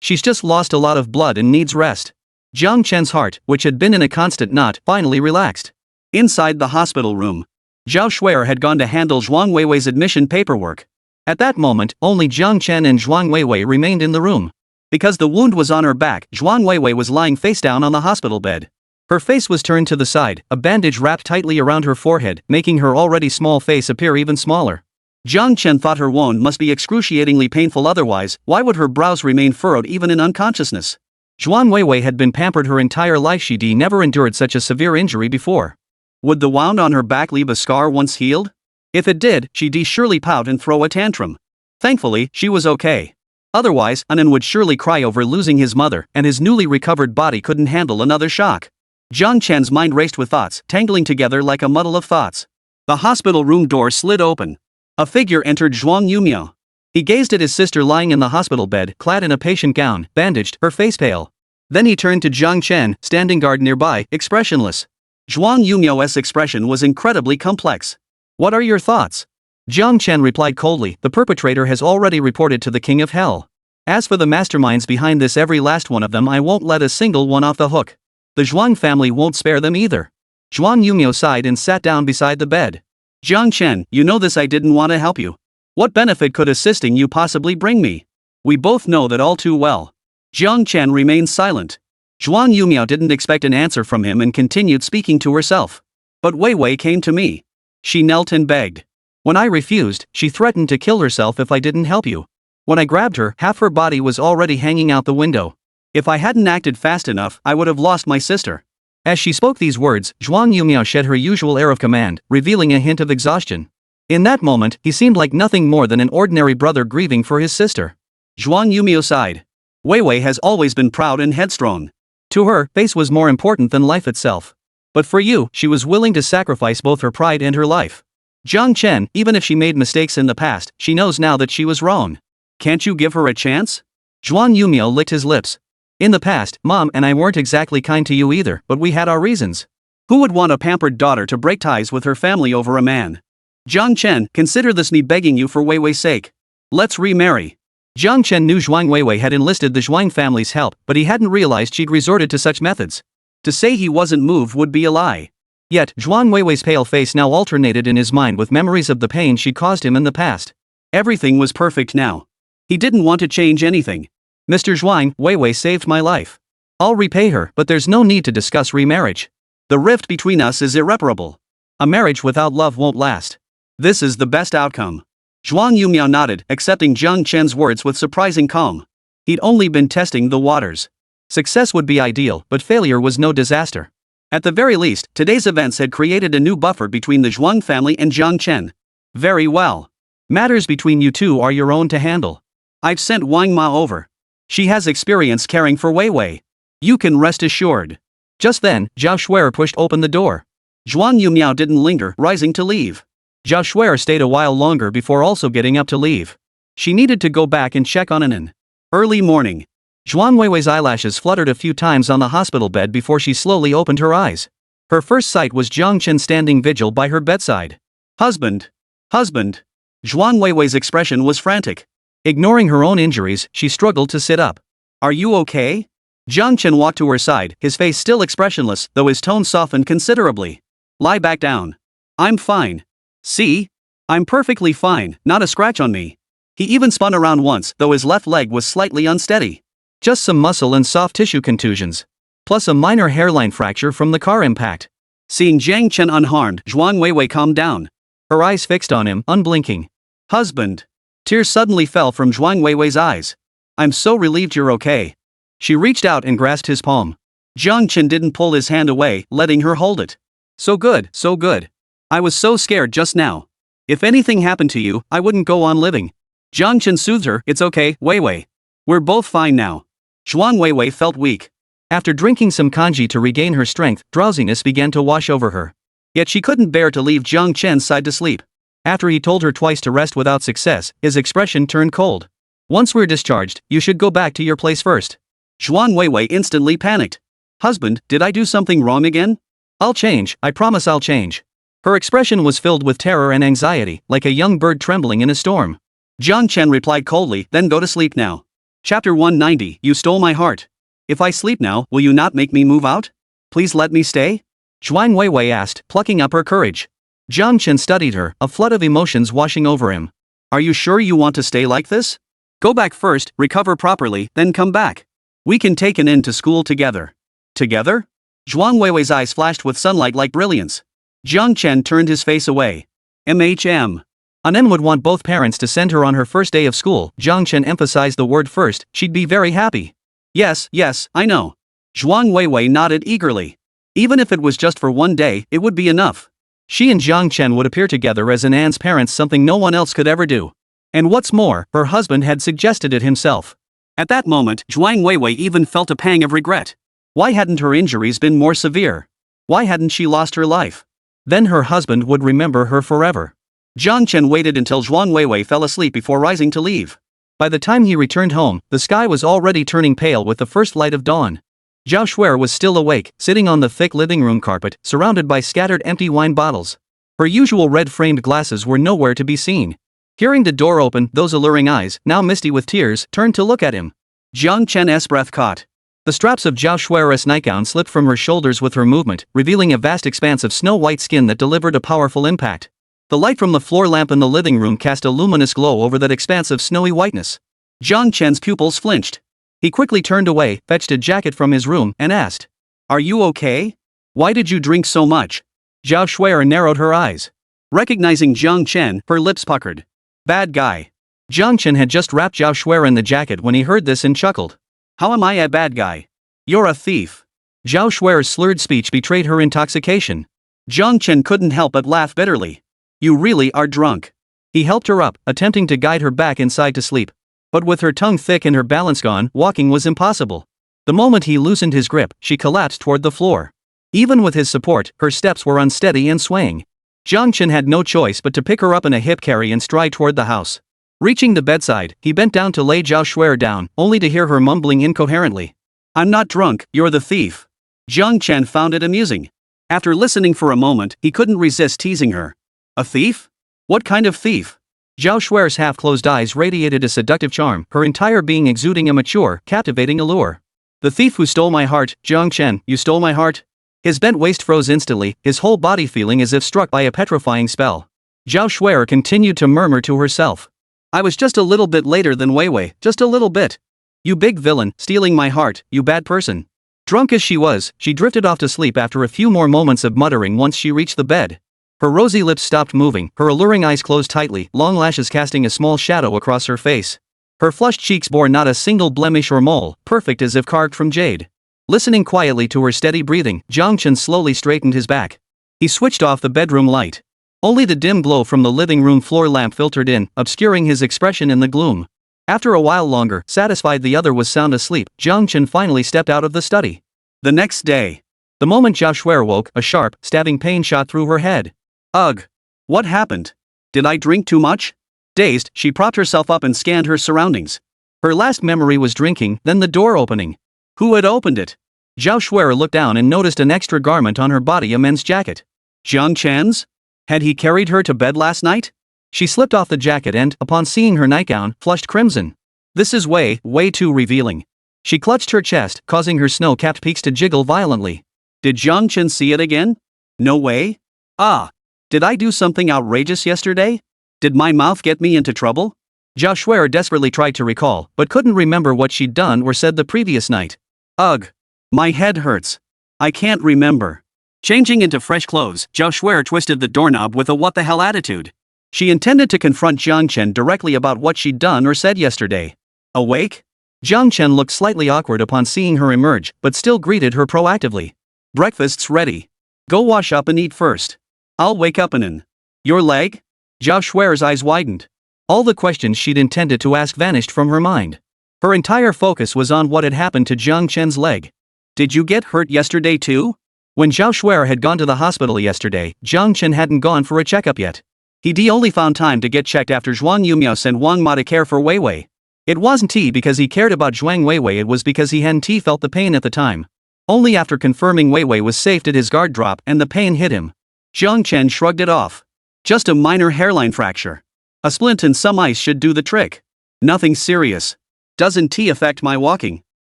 She's just lost a lot of blood and needs rest. Jiang Chen's heart, which had been in a constant knot, finally relaxed. Inside the hospital room, Zhao Shuer had gone to handle Zhuang Weiwei's admission paperwork. At that moment, only Jiang Chen and Zhuang Weiwei remained in the room. Because the wound was on her back, Zhuang Weiwei was lying face down on the hospital bed. Her face was turned to the side, a bandage wrapped tightly around her forehead, making her already small face appear even smaller. Jiang Chen thought her wound must be excruciatingly painful, otherwise, why would her brows remain furrowed even in unconsciousness? Zhuang Weiwei had been pampered her entire life. She never endured such a severe injury before. Would the wound on her back leave a scar once healed? If it did, she'd surely pout and throw a tantrum. Thankfully, she was okay. Otherwise, Anan would surely cry over losing his mother, and his newly recovered body couldn't handle another shock. Jiang Chen's mind raced with thoughts, tangling together like a muddle of thoughts. The hospital room door slid open. A figure entered Zhuang Yumiao. He gazed at his sister lying in the hospital bed, clad in a patient gown, bandaged, her face pale. Then he turned to Jiang Chen, standing guard nearby, expressionless. Zhuang Yumiao's expression was incredibly complex. What are your thoughts? Jiang Chen replied coldly, the perpetrator has already reported to the King of Hell. As for the masterminds behind this, every last one of them, I won't let a single one off the hook. The Zhuang family won't spare them either. Zhuang Yumiao sighed and sat down beside the bed. Jiang Chen, you know this, I didn't want to help you. What benefit could assisting you possibly bring me? We both know that all too well. Jiang Chen remained silent. Zhuang Yumiao didn't expect an answer from him and continued speaking to herself. But Wei Wei came to me. She knelt and begged. When I refused, she threatened to kill herself if I didn't help you. When I grabbed her, half her body was already hanging out the window. If I hadn't acted fast enough, I would have lost my sister. As she spoke these words, Zhuang Yumiao shed her usual air of command, revealing a hint of exhaustion. In that moment, he seemed like nothing more than an ordinary brother grieving for his sister. Zhuang Yumiao sighed. Wei Wei has always been proud and headstrong. To her, face was more important than life itself. But for you, she was willing to sacrifice both her pride and her life. Jiang Chen, even if she made mistakes in the past, she knows now that she was wrong. Can't you give her a chance? Zhuang Yumiao licked his lips. In the past, Mom and I weren't exactly kind to you either, but we had our reasons. Who would want a pampered daughter to break ties with her family over a man? Jiang Chen, consider this me begging you for Wei Wei's sake. Let's remarry. Jiang Chen knew Zhuang Weiwei had enlisted the Zhuang family's help, but he hadn't realized she'd resorted to such methods. To say he wasn't moved would be a lie. Yet, Zhuang Weiwei's pale face now alternated in his mind with memories of the pain she'd caused him in the past. Everything was perfect now. He didn't want to change anything. Mr. Zhuang, Wei Wei saved my life. I'll repay her, but there's no need to discuss remarriage. The rift between us is irreparable. A marriage without love won't last. This is the best outcome. Zhuang Yumiao nodded, accepting Jiang Chen's words with surprising calm. He'd only been testing the waters. Success would be ideal, but failure was no disaster. At the very least, today's events had created a new buffer between the Zhuang family and Jiang Chen. Very well. Matters between you two are your own to handle. I've sent Wang Ma over. She has experience caring for Wei Wei. You can rest assured. Just then, Zhao Shuer pushed open the door. Zhuang Yumiao didn't linger, rising to leave. Zhao Shuer stayed a while longer before also getting up to leave. She needed to go back and check on Anan. Early morning. Zhuang Weiwei's eyelashes fluttered a few times on the hospital bed before she slowly opened her eyes. Her first sight was Jiang Chen standing vigil by her bedside. Husband. Husband. Zhuang Weiwei's expression was frantic. Ignoring her own injuries, she struggled to sit up. Are you okay? Jiang Chen walked to her side, his face still expressionless, though his tone softened considerably. Lie back down. I'm fine. See? I'm perfectly fine, not a scratch on me. He even spun around once, though his left leg was slightly unsteady. Just some muscle and soft tissue contusions. Plus a minor hairline fracture from the car impact. Seeing Jiang Chen unharmed, Zhuang Weiwei calmed down. Her eyes fixed on him, unblinking. Husband. Tears suddenly fell from Zhuang Weiwei's eyes. I'm so relieved you're okay. She reached out and grasped his palm. Jiang Chen didn't pull his hand away, letting her hold it. So good, so good. I was so scared just now. If anything happened to you, I wouldn't go on living. Jiang Chen soothed her, it's okay, Wei Wei. We're both fine now. Zhuang Weiwei felt weak. After drinking some kanji to regain her strength, drowsiness began to wash over her. Yet she couldn't bear to leave Jiang Chen's side to sleep. After he told her twice to rest without success, his expression turned cold. Once we're discharged, you should go back to your place first. Zhuang Weiwei instantly panicked. Husband, did I do something wrong again? I'll change, I promise I'll change. Her expression was filled with terror and anxiety, like a young bird trembling in a storm. Jiang Chen replied coldly, then go to sleep now. Chapter 190, You stole my heart. If I sleep now, will you not make me move out? Please let me stay? Zhuang Weiwei asked, plucking up her courage. Jiang Chen studied her, a flood of emotions washing over him. Are you sure you want to stay like this? Go back first, recover properly, then come back. We can take Anan to school together. Together? Zhuang Weiwei's eyes flashed with sunlight like brilliance. Jiang Chen turned his face away. Anem would want both parents to send her on her first day of school. Jiang Chen emphasized the word first. She'd be very happy. Yes, I know. Zhuang Weiwei nodded eagerly. Even if it was just for one day, it would be enough. She and Jiang Chen would appear together as An's parents, something no one else could ever do. And what's more, her husband had suggested it himself. At that moment, Zhuang Weiwei even felt a pang of regret. Why hadn't her injuries been more severe? Why hadn't she lost her life? Then her husband would remember her forever. Jiang Chen waited until Zhuang Weiwei fell asleep before rising to leave. By the time he returned home, the sky was already turning pale with the first light of dawn. Zhao Shuer was still awake, sitting on the thick living room carpet, surrounded by scattered empty wine bottles. Her usual red-framed glasses were nowhere to be seen. Hearing the door open, those alluring eyes, now misty with tears, turned to look at him. Jiang Chen's breath caught. The straps of Zhao Shuer's nightgown slipped from her shoulders with her movement, revealing a vast expanse of snow-white skin that delivered a powerful impact. The light from the floor lamp in the living room cast a luminous glow over that expanse of snowy whiteness. Jiang Chen's pupils flinched. He quickly turned away, fetched a jacket from his room, and asked, "Are you okay? Why did you drink so much?" Zhao Shuer narrowed her eyes. Recognizing Jiang Chen, her lips puckered. "Bad guy." Jiang Chen had just wrapped Zhao Shuer in the jacket when he heard this and chuckled. "How am I a bad guy? You're a thief." Zhao Shuer's slurred speech betrayed her intoxication. Jiang Chen couldn't help but laugh bitterly. "You really are drunk." He helped her up, attempting to guide her back inside to sleep. But with her tongue thick and her balance gone, walking was impossible. The moment he loosened his grip, she collapsed toward the floor. Even with his support, her steps were unsteady and swaying. Jiang Chen had no choice but to pick her up in a hip carry and stride toward the house. Reaching the bedside, he bent down to lay Zhao Shuer down, only to hear her mumbling incoherently. "I'm not drunk, you're the thief." Jiang Chen found it amusing. After listening for a moment, he couldn't resist teasing her. "A thief? What kind of thief?" Zhao Shuer's half-closed eyes radiated a seductive charm, her entire being exuding a mature, captivating allure. "The thief who stole my heart, Jiang Chen, you stole my heart?" His bent waist froze instantly, his whole body feeling as if struck by a petrifying spell. Zhao Shuer continued to murmur to herself. "I was just a little bit later than Weiwei, just a little bit. You big villain, stealing my heart, you bad person." Drunk as she was, she drifted off to sleep after a few more moments of muttering once she reached the bed. Her rosy lips stopped moving, her alluring eyes closed tightly, long lashes casting a small shadow across her face. Her flushed cheeks bore not a single blemish or mole, perfect as if carved from jade. Listening quietly to her steady breathing, Jiang Chen slowly straightened his back. He switched off the bedroom light. Only the dim glow from the living room floor lamp filtered in, obscuring his expression in the gloom. After a while longer, satisfied the other was sound asleep, Jiang Chen finally stepped out of the study. The next day. The moment Zhao Shuer woke, a sharp, stabbing pain shot through her head. Ugh. What happened? Did I drink too much? Dazed, she propped herself up and scanned her surroundings. Her last memory was drinking, then the door opening. Who had opened it? Zhao Shuer looked down and noticed an extra garment on her body, a men's jacket. Jiang Chen's? Had he carried her to bed last night? She slipped off the jacket and, upon seeing her nightgown, flushed crimson. This is way too revealing. She clutched her chest, causing her snow-capped peaks to jiggle violently. Did Jiang Chen see it again? No way. Ah. Did I do something outrageous yesterday? Did my mouth get me into trouble? Zhao Shuer desperately tried to recall, but couldn't remember what she'd done or said the previous night. Ugh. My head hurts. I can't remember. Changing into fresh clothes, Zhao Shuer twisted the doorknob with a what-the-hell attitude. She intended to confront Jiang Chen directly about what she'd done or said yesterday. Awake? Jiang Chen looked slightly awkward upon seeing her emerge, but still greeted her proactively. Breakfast's ready. Go wash up and eat first. I'll wake up in. Your leg? Zhao Shuer's eyes widened. All the questions she'd intended to ask vanished from her mind. Her entire focus was on what had happened to Jiang Chen's leg. Did you get hurt yesterday too? When Zhao Shuer had gone to the hospital yesterday, Jiang Chen hadn't gone for a checkup yet. He only found time to get checked after Zhuang Yumiao sent Wang Ma to care for Weiwei. It wasn't because he cared about Zhuang Weiwei, it was because he hadn't felt the pain at the time. Only after confirming Weiwei was safe did his guard drop and the pain hit him. Jiang Chen shrugged it off. Just a minor hairline fracture. A splint and some ice should do the trick. Nothing serious. Doesn't tea affect my walking?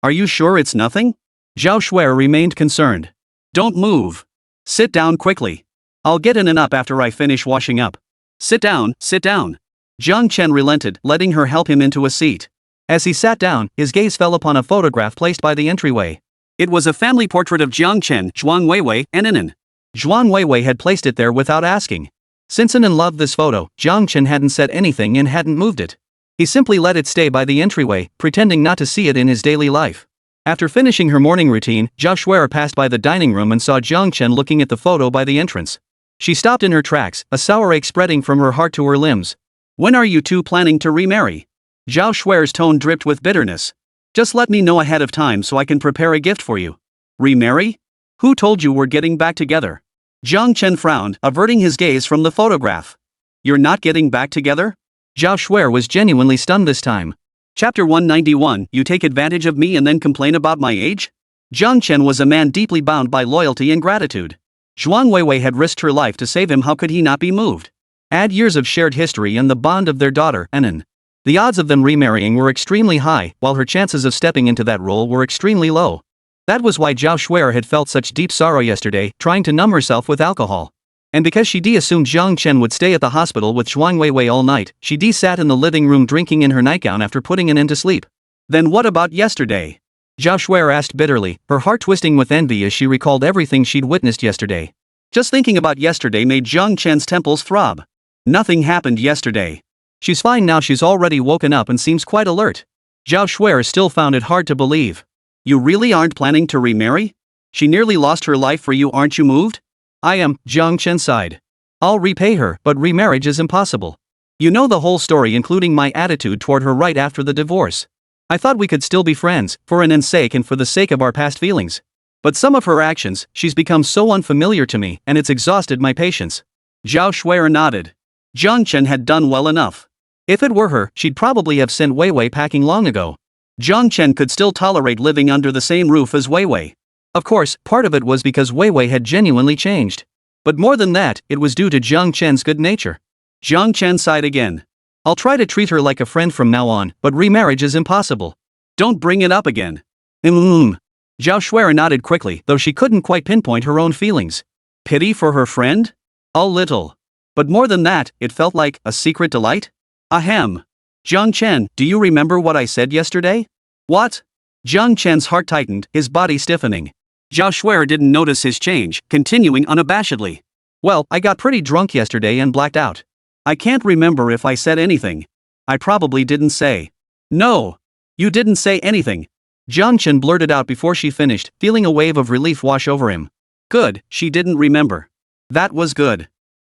Are you sure it's nothing? Zhao Shuer remained concerned. Don't move. Sit down quickly. I'll get in and up after I finish washing up. Sit down, sit down. Jiang Chen relented, letting her help him into a seat. As he sat down, his gaze fell upon a photograph placed by the entryway. It was a family portrait of Jiang Chen, Zhuang Weiwei, and Anan. Zhuang Weiwei had placed it there without asking. Since Anan loved this photo, Jiang Chen hadn't said anything and hadn't moved it. He simply let it stay by the entryway, pretending not to see it in his daily life. After finishing her morning routine, Zhao Shuer passed by the dining room and saw Jiang Chen looking at the photo by the entrance. She stopped in her tracks, a sour ache spreading from her heart to her limbs. When are you two planning to remarry? Zhao Shuer's tone dripped with bitterness. Just let me know ahead of time so I can prepare a gift for you. Remarry? Who told you we're getting back together? Jiang Chen frowned, averting his gaze from the photograph. You're not getting back together? Zhao Shuer was genuinely stunned this time. Chapter 191, You take advantage of me and then complain about my age? Jiang Chen was a man deeply bound by loyalty and gratitude. Zhuang Weiwei had risked her life to save him. How could he not be moved? Add years of shared history and the bond of their daughter, Anan. The odds of them remarrying were extremely high, while her chances of stepping into that role were extremely low. That was why Zhao Shuer had felt such deep sorrow yesterday, trying to numb herself with alcohol. And because she assumed Jiang Chen would stay at the hospital with Zhuang Weiwei all night, she sat in the living room drinking in her nightgown after putting Anan to sleep. Then what about yesterday? Zhao Shuer asked bitterly, her heart twisting with envy as she recalled everything she'd witnessed yesterday. Just thinking about yesterday made Jiang Chen's temples throb. Nothing happened yesterday. She's fine now. She's already woken up and seems quite alert. Zhao Shuer still found it hard to believe. You really aren't planning to remarry? She nearly lost her life for you. Aren't you moved? I am, Jiang Chen sighed. I'll repay her, but remarriage is impossible. You know the whole story, including my attitude toward her right after the divorce. I thought we could still be friends, for Anan's sake and for the sake of our past feelings. But some of her actions, she's become so unfamiliar to me, and it's exhausted my patience. Zhao Shuer nodded. Jiang Chen had done well enough. If it were her, she'd probably have sent Weiwei packing long ago. Jiang Chen could still tolerate living under the same roof as Weiwei. Of course, part of it was because Weiwei had genuinely changed. But more than that, it was due to Jiang Chen's good nature. Jiang Chen sighed again. I'll try to treat her like a friend from now on, but remarriage is impossible. Don't bring it up again. Zhao Shuer nodded quickly, though she couldn't quite pinpoint her own feelings. Pity for her friend? A little. But more than that, it felt like a secret delight? Ahem. Jiang Chen, do you remember what I said yesterday? What? Jiang Chen's heart tightened, his body stiffening. Zhao Shuer didn't notice his change, continuing unabashedly. Well, I got pretty drunk yesterday and blacked out. I can't remember if I said anything. I probably didn't say. No. You didn't say anything. Jiang Chen blurted out before she finished, feeling a wave of relief wash over him. Good, she didn't remember. That was good.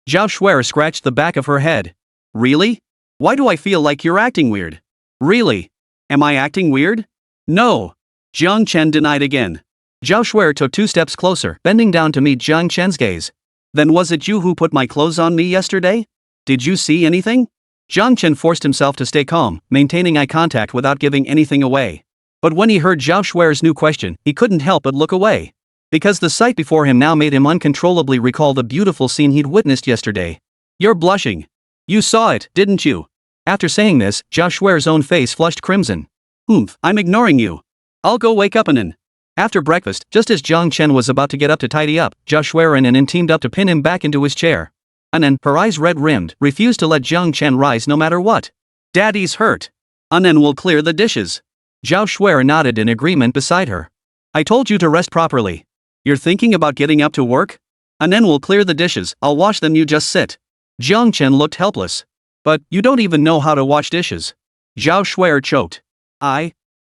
Zhao Shuer scratched the back of her head. Really? Why do I feel like you're acting weird? Really? Am I acting weird? No. Jiang Chen denied again. Zhao Shuer took 2 steps closer, bending down to meet Jiang Chen's gaze. Then was it you who put my clothes on me yesterday? Did you see anything? Jiang Chen forced himself to stay calm, maintaining eye contact without giving anything away. But when he heard Zhao Shuer's new question, he couldn't help but look away. Because the sight before him now made him uncontrollably recall the beautiful scene he'd witnessed yesterday. You're blushing. You saw it, didn't you? After saying this, Zhao Shuer's own face flushed crimson. I'm ignoring you. I'll go wake up Anan. After breakfast, just as Jiang Chen was about to get up to tidy up, Zhao Shuer and Anan teamed up to pin him back into his chair. Anan, her eyes red-rimmed, refused to let Jiang Chen rise no matter what. Daddy's hurt. Anan will clear the dishes. Zhao Shuer nodded in agreement beside her. I told you to rest properly. You're thinking about getting up to work? Anan will clear the dishes, I'll wash them, you just sit. Jiang Chen looked helpless. But, you don't even know how to wash dishes. Zhao Shuer choked.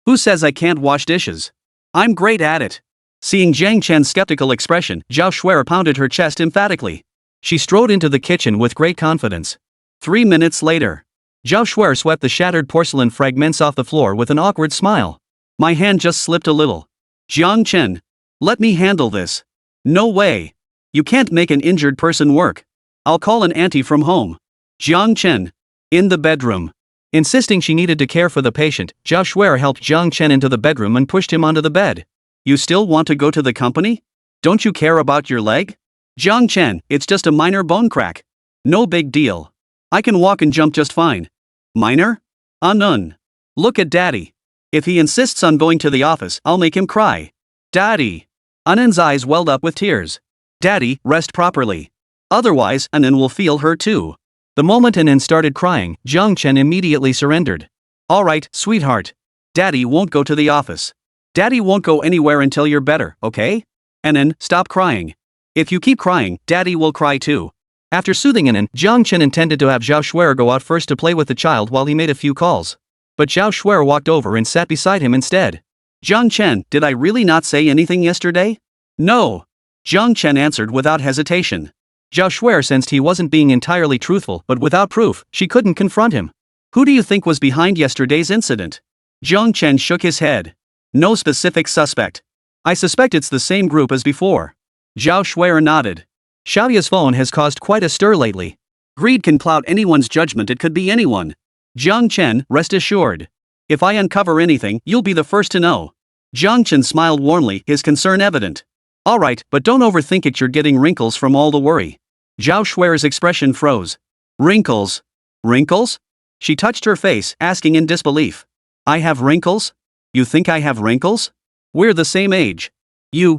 Who says I can't wash dishes? I'm great at it. Seeing Jiang Chen's skeptical expression, Zhao Shuer pounded her chest emphatically. She strode into the kitchen with great confidence. 3 minutes later. Zhao Shuer swept the shattered porcelain fragments off the floor with an awkward smile. My hand just slipped a little. Jiang Chen. Let me handle this. No way. You can't make an injured person work. I'll call an auntie from home. Jiang Chen. In the bedroom. Insisting she needed to care for the patient, Zhao Shuer helped Jiang Chen into the bedroom and pushed him onto the bed. You still want to go to the company? Don't you care about your leg? Jiang Chen, it's just a minor bone crack. No big deal. I can walk and jump just fine. Minor? None. Look at Daddy. If he insists on going to the office, I'll make him cry. Daddy. Anan's eyes welled up with tears. Daddy, rest properly. Otherwise, Anan will feel hurt too. The moment Anan started crying, Jiang Chen immediately surrendered. All right, sweetheart. Daddy won't go to the office. Daddy won't go anywhere until you're better, okay? Anan, stop crying. If you keep crying, Daddy will cry too. After soothing Anan, Jiang Chen intended to have Zhao Shuer go out first to play with the child while he made a few calls. But Zhao Shuer walked over and sat beside him instead. Jiang Chen, did I really not say anything yesterday? No. Jiang Chen answered without hesitation. Zhao Shuer sensed he wasn't being entirely truthful, but without proof, she couldn't confront him. Who do you think was behind yesterday's incident? Jiang Chen shook his head. No specific suspect. I suspect it's the same group as before. Zhao Shuer nodded. Xiaoya's phone has caused quite a stir lately. Greed can cloud anyone's judgment, it could be anyone. Jiang Chen, rest assured. If I uncover anything, you'll be the first to know. Jiang Chen smiled warmly, his concern evident. Alright, but don't overthink it, you're getting wrinkles from all the worry. Zhao Shuer's expression froze. Wrinkles? Wrinkles? She touched her face, asking in disbelief. I have wrinkles? You think I have wrinkles? We're the same age. You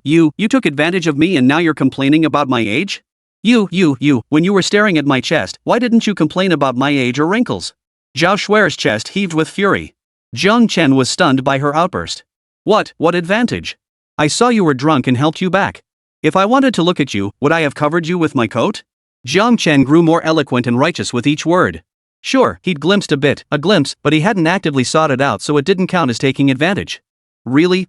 took advantage of me and now you're complaining about my age? When you were staring at my chest, why didn't you complain about my age or wrinkles? Zhao Shuer's chest heaved with fury. Jiang Chen was stunned by her outburst. What advantage? I saw you were drunk and helped you back. If I wanted to look at you, would I have covered you with my coat? Jiang Chen grew more eloquent and righteous with each word. Sure, he'd glimpsed a glimpse, but he hadn't actively sought it out, so it didn't count as taking advantage. Really?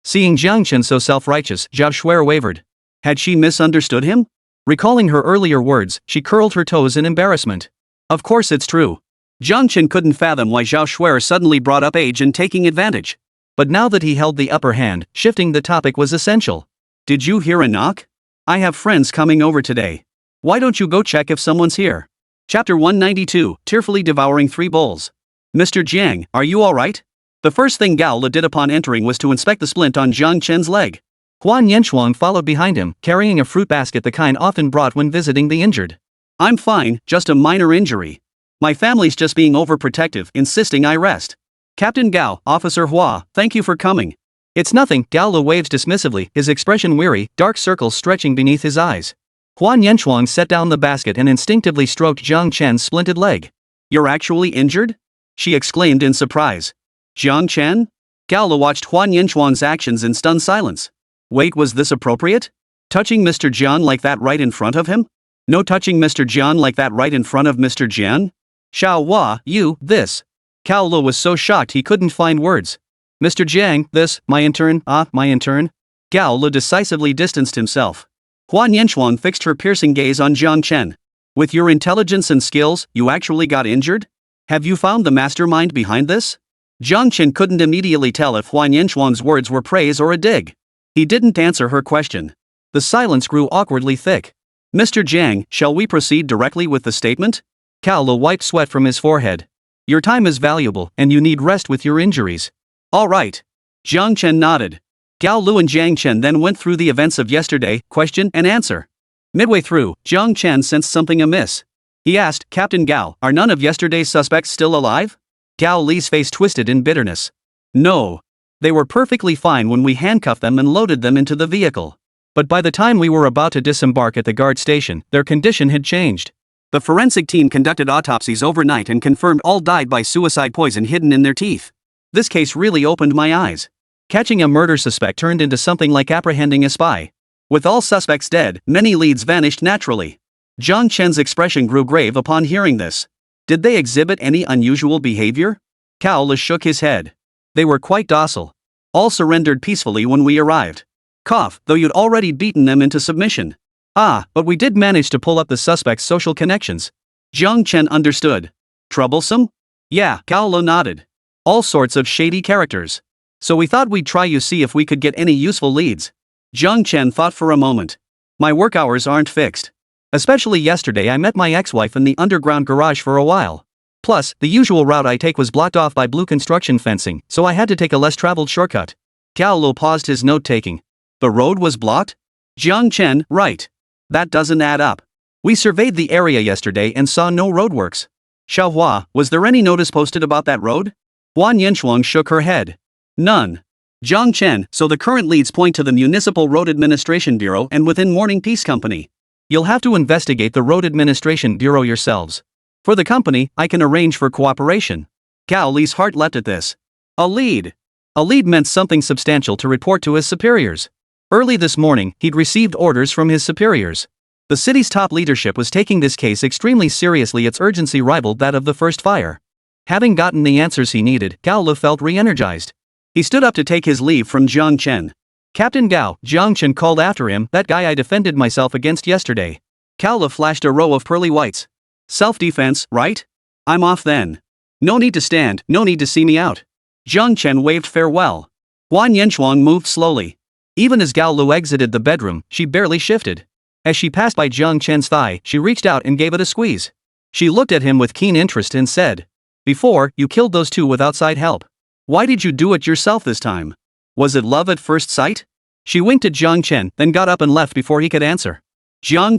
Seeing Jiang Chen so self-righteous, Zhao Shuer wavered. Had she misunderstood him? Recalling her earlier words, she curled her toes in embarrassment. Of course it's true. Jiang Chen couldn't fathom why Zhao Shuer suddenly brought up age and taking advantage. But now that he held the upper hand, shifting the topic was essential. Did you hear a knock? I have friends coming over today. Why don't you go check if someone's here? Chapter 192, tearfully devouring 3 bowls. Mr. Jiang, are you alright? The first thing Gao Le did upon entering was to inspect the splint on Jiang Chen's leg. Huan Yanchuang followed behind him, carrying a fruit basket, the kind often brought when visiting the injured. I'm fine, just a minor injury. My family's just being overprotective, insisting I rest. Captain Gao, Officer Hua, thank you for coming. It's nothing, Gao Le waves dismissively, his expression weary, dark circles stretching beneath his eyes. Huan Yanchuang set down the basket and instinctively stroked Jiang Chen's splinted leg. You're actually injured? She exclaimed in surprise. Jiang Chen? Gao Le watched Huan Yanchuang's actions in stunned silence. Wait, was this appropriate? Touching Mr. Jian like that right in front of him? No touching Mr. Jian like that right in front of Mr. Jian? Xiao Hua, this. Gao Le was so shocked he couldn't find words. Mr. Jiang, this, my intern, my intern. Gao Le decisively distanced himself. Huan Yanchuang fixed her piercing gaze on Jiang Chen. With your intelligence and skills, you actually got injured? Have you found the mastermind behind this? Jiang Chen couldn't immediately tell if Huan Yanchuang's words were praise or a dig. He didn't answer her question. The silence grew awkwardly thick. Mr. Jiang, shall we proceed directly with the statement? Gao Le wiped sweat from his forehead. Your time is valuable, and you need rest with your injuries. All right. Jiang Chen nodded. Gao Lu and Jiang Chen then went through the events of yesterday, question and answer. Midway through, Jiang Chen sensed something amiss. He asked, Captain Gao, are none of yesterday's suspects still alive? Gao Li's face twisted in bitterness. No. They were perfectly fine when we handcuffed them and loaded them into the vehicle. But by the time we were about to disembark at the guard station, their condition had changed. The forensic team conducted autopsies overnight and confirmed all died by suicide poison hidden in their teeth. This case really opened my eyes. Catching a murder suspect turned into something like apprehending a spy. With all suspects dead, many leads vanished naturally. Jiang Chen's expression grew grave upon hearing this. Did they exhibit any unusual behavior? Gao Le shook his head. They were quite docile. All surrendered peacefully when we arrived. Cough, though you'd already beaten them into submission. But we did manage to pull up the suspect's social connections. Jiang Chen understood. Troublesome? Yeah, Gao Le nodded. All sorts of shady characters. So we thought we'd try you see if we could get any useful leads. Jiang Chen thought for a moment. My work hours aren't fixed. Especially yesterday I met my ex-wife in the underground garage for a while. Plus, the usual route I take was blocked off by blue construction fencing, so I had to take a less traveled shortcut. Gao Lu paused his note-taking. The road was blocked? Jiang Chen, right. That doesn't add up. We surveyed the area yesterday and saw no roadworks. Xiao Hua, was there any notice posted about that road? Huan Yanchuang shook her head. None. Jiang Chen, so the current leads point to the Municipal Road Administration Bureau and within Morning Peace Company. You'll have to investigate the Road Administration Bureau yourselves. For the company, I can arrange for cooperation. Gao Li's heart leapt at this. A lead. A lead meant something substantial to report to his superiors. Early this morning, he'd received orders from his superiors. The city's top leadership was taking this case extremely seriously. Its urgency rivaled that of the first fire. Having gotten the answers he needed, Gao Lu felt re-energized. He stood up to take his leave from Jiang Chen. Captain Gao, Jiang Chen called after him, that guy I defended myself against yesterday. Gao Lu flashed a row of pearly whites. Self-defense, right? I'm off then. No need to stand, no need to see me out. Jiang Chen waved farewell. Huan Yanchuang moved slowly. Even as Gao Lu exited the bedroom, she barely shifted. As she passed by Jiang Chen's thigh, she reached out and gave it a squeeze. She looked at him with keen interest and said, "Before, you killed those two with outside help. Why did you do it yourself this time? Was it love at first sight?" She winked at Jiang Chen, then got up and left before he could answer. Jiang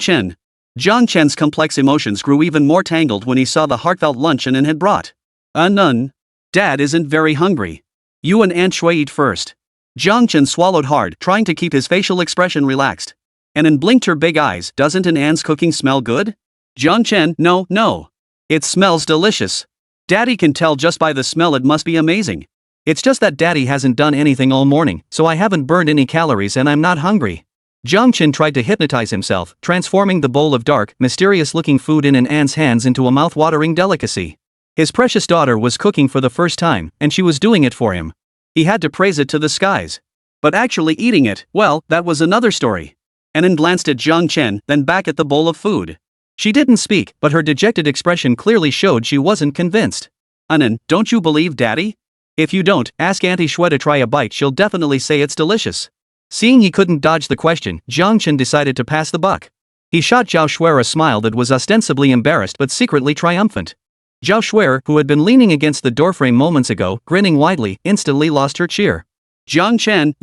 Chen's complex emotions grew even more tangled when he saw the heartfelt lunch Anan had brought. None. Dad isn't very hungry. You and Aunt Shui eat first. Jiang Chen swallowed hard, trying to keep his facial expression relaxed. Anan blinked her big eyes. Doesn't An's cooking smell good? Jiang Chen, no. It smells delicious. Daddy can tell just by the smell it must be amazing. It's just that Daddy hasn't done anything all morning, so I haven't burned any calories and I'm not hungry. Jiang Chen tried to hypnotize himself, transforming the bowl of dark, mysterious-looking food in An's hands into a mouth-watering delicacy. His precious daughter was cooking for the first time, and she was doing it for him. He had to praise it to the skies. But actually eating it, well, that was another story. Anan glanced at Jiang Chen, then back at the bowl of food. She didn't speak, but her dejected expression clearly showed she wasn't convinced. Anan, don't you believe Daddy? If you don't, ask Auntie Shui to try a bite. She'll definitely say it's delicious. Seeing he couldn't dodge the question, Jiang Chen decided to pass the buck. He shot Zhao Shui a smile that was ostensibly embarrassed but secretly triumphant. Zhao Shui, who had been leaning against the doorframe moments ago, grinning widely, instantly lost her cheer. Jiang Chen,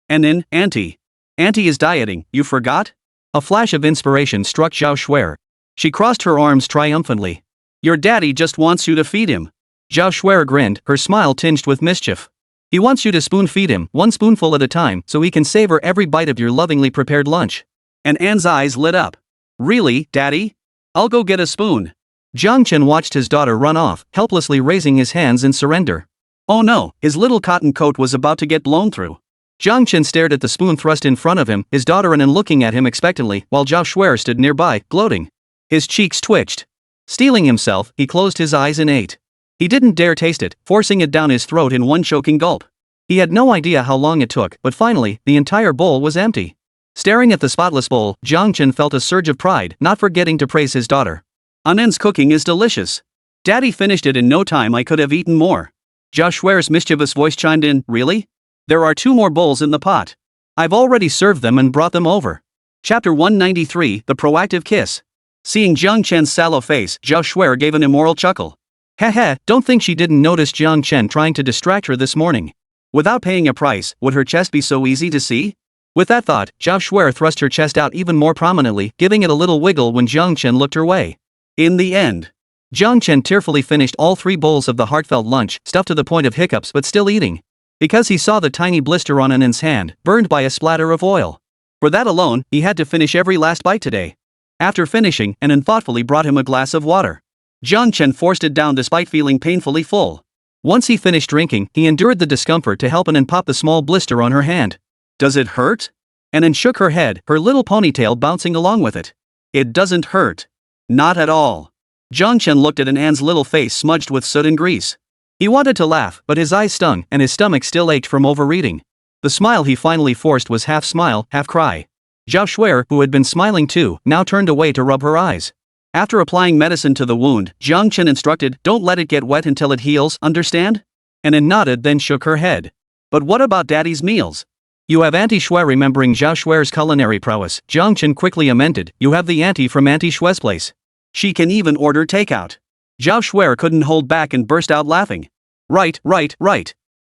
Anan, Auntie is dieting, you forgot? A flash of inspiration struck Zhao Shui. She crossed her arms triumphantly. Your daddy just wants you to feed him. Zhao Shui grinned, her smile tinged with mischief. He wants you to spoon-feed him, one spoonful at a time, so he can savor every bite of your lovingly prepared lunch. And Anne's eyes lit up. Really, Daddy? I'll go get a spoon. Jiang Chen watched his daughter run off, helplessly raising his hands in surrender. Oh no, his little cotton coat was about to get blown through. Jiang Chen stared at the spoon thrust in front of him, his daughter Anan looking at him expectantly, while Zhao Shui stood nearby, gloating. His cheeks twitched. Steeling himself, he closed his eyes and ate. He didn't dare taste it, forcing it down his throat in one choking gulp. He had no idea how long it took, but finally, the entire bowl was empty. Staring at the spotless bowl, Jiang Chen felt a surge of pride, not forgetting to praise his daughter. Anan's cooking is delicious. Daddy finished it in no time. I could have eaten more. Zhao Shui's mischievous voice chimed in. Really? There are 2 more bowls in the pot. I've already served them and brought them over. Chapter 193, The Proactive Kiss. Seeing Jiang Chen's sallow face, Zhao Shui gave an immoral chuckle. Heh, don't think she didn't notice Jiang Chen trying to distract her this morning. Without paying a price, would her chest be so easy to see? With that thought, Zhao Shui thrust her chest out even more prominently, giving it a little wiggle when Jiang Chen looked her way. In the end, Jiang Chen tearfully finished all 3 bowls of the heartfelt lunch, stuffed to the point of hiccups but still eating. Because he saw the tiny blister on Anan's hand, burned by a splatter of oil. For that alone, he had to finish every last bite today. After finishing, Anan thoughtfully brought him a glass of water. Jiang Chen forced it down despite feeling painfully full. Once he finished drinking, he endured the discomfort to help Anan pop the small blister on her hand. Does it hurt? Anan shook her head, her little ponytail bouncing along with it. It doesn't hurt. Not at all. Jiang Chen looked at Anan's little face smudged with soot and grease. He wanted to laugh, but his eyes stung, and his stomach still ached from overeating. The smile he finally forced was half smile, half cry. Zhao Shui, who had been smiling too, now turned away to rub her eyes. After applying medicine to the wound, Jiang Chen instructed, don't let it get wet until it heals, understand? Anan nodded then shook her head. But what about Daddy's meals? You have Auntie Shui. Remembering Zhao Shui's culinary prowess, Jiang Chen quickly amended, you have the auntie from Auntie Shui's place. She can even order takeout. Zhao Shui couldn't hold back and burst out laughing. Right.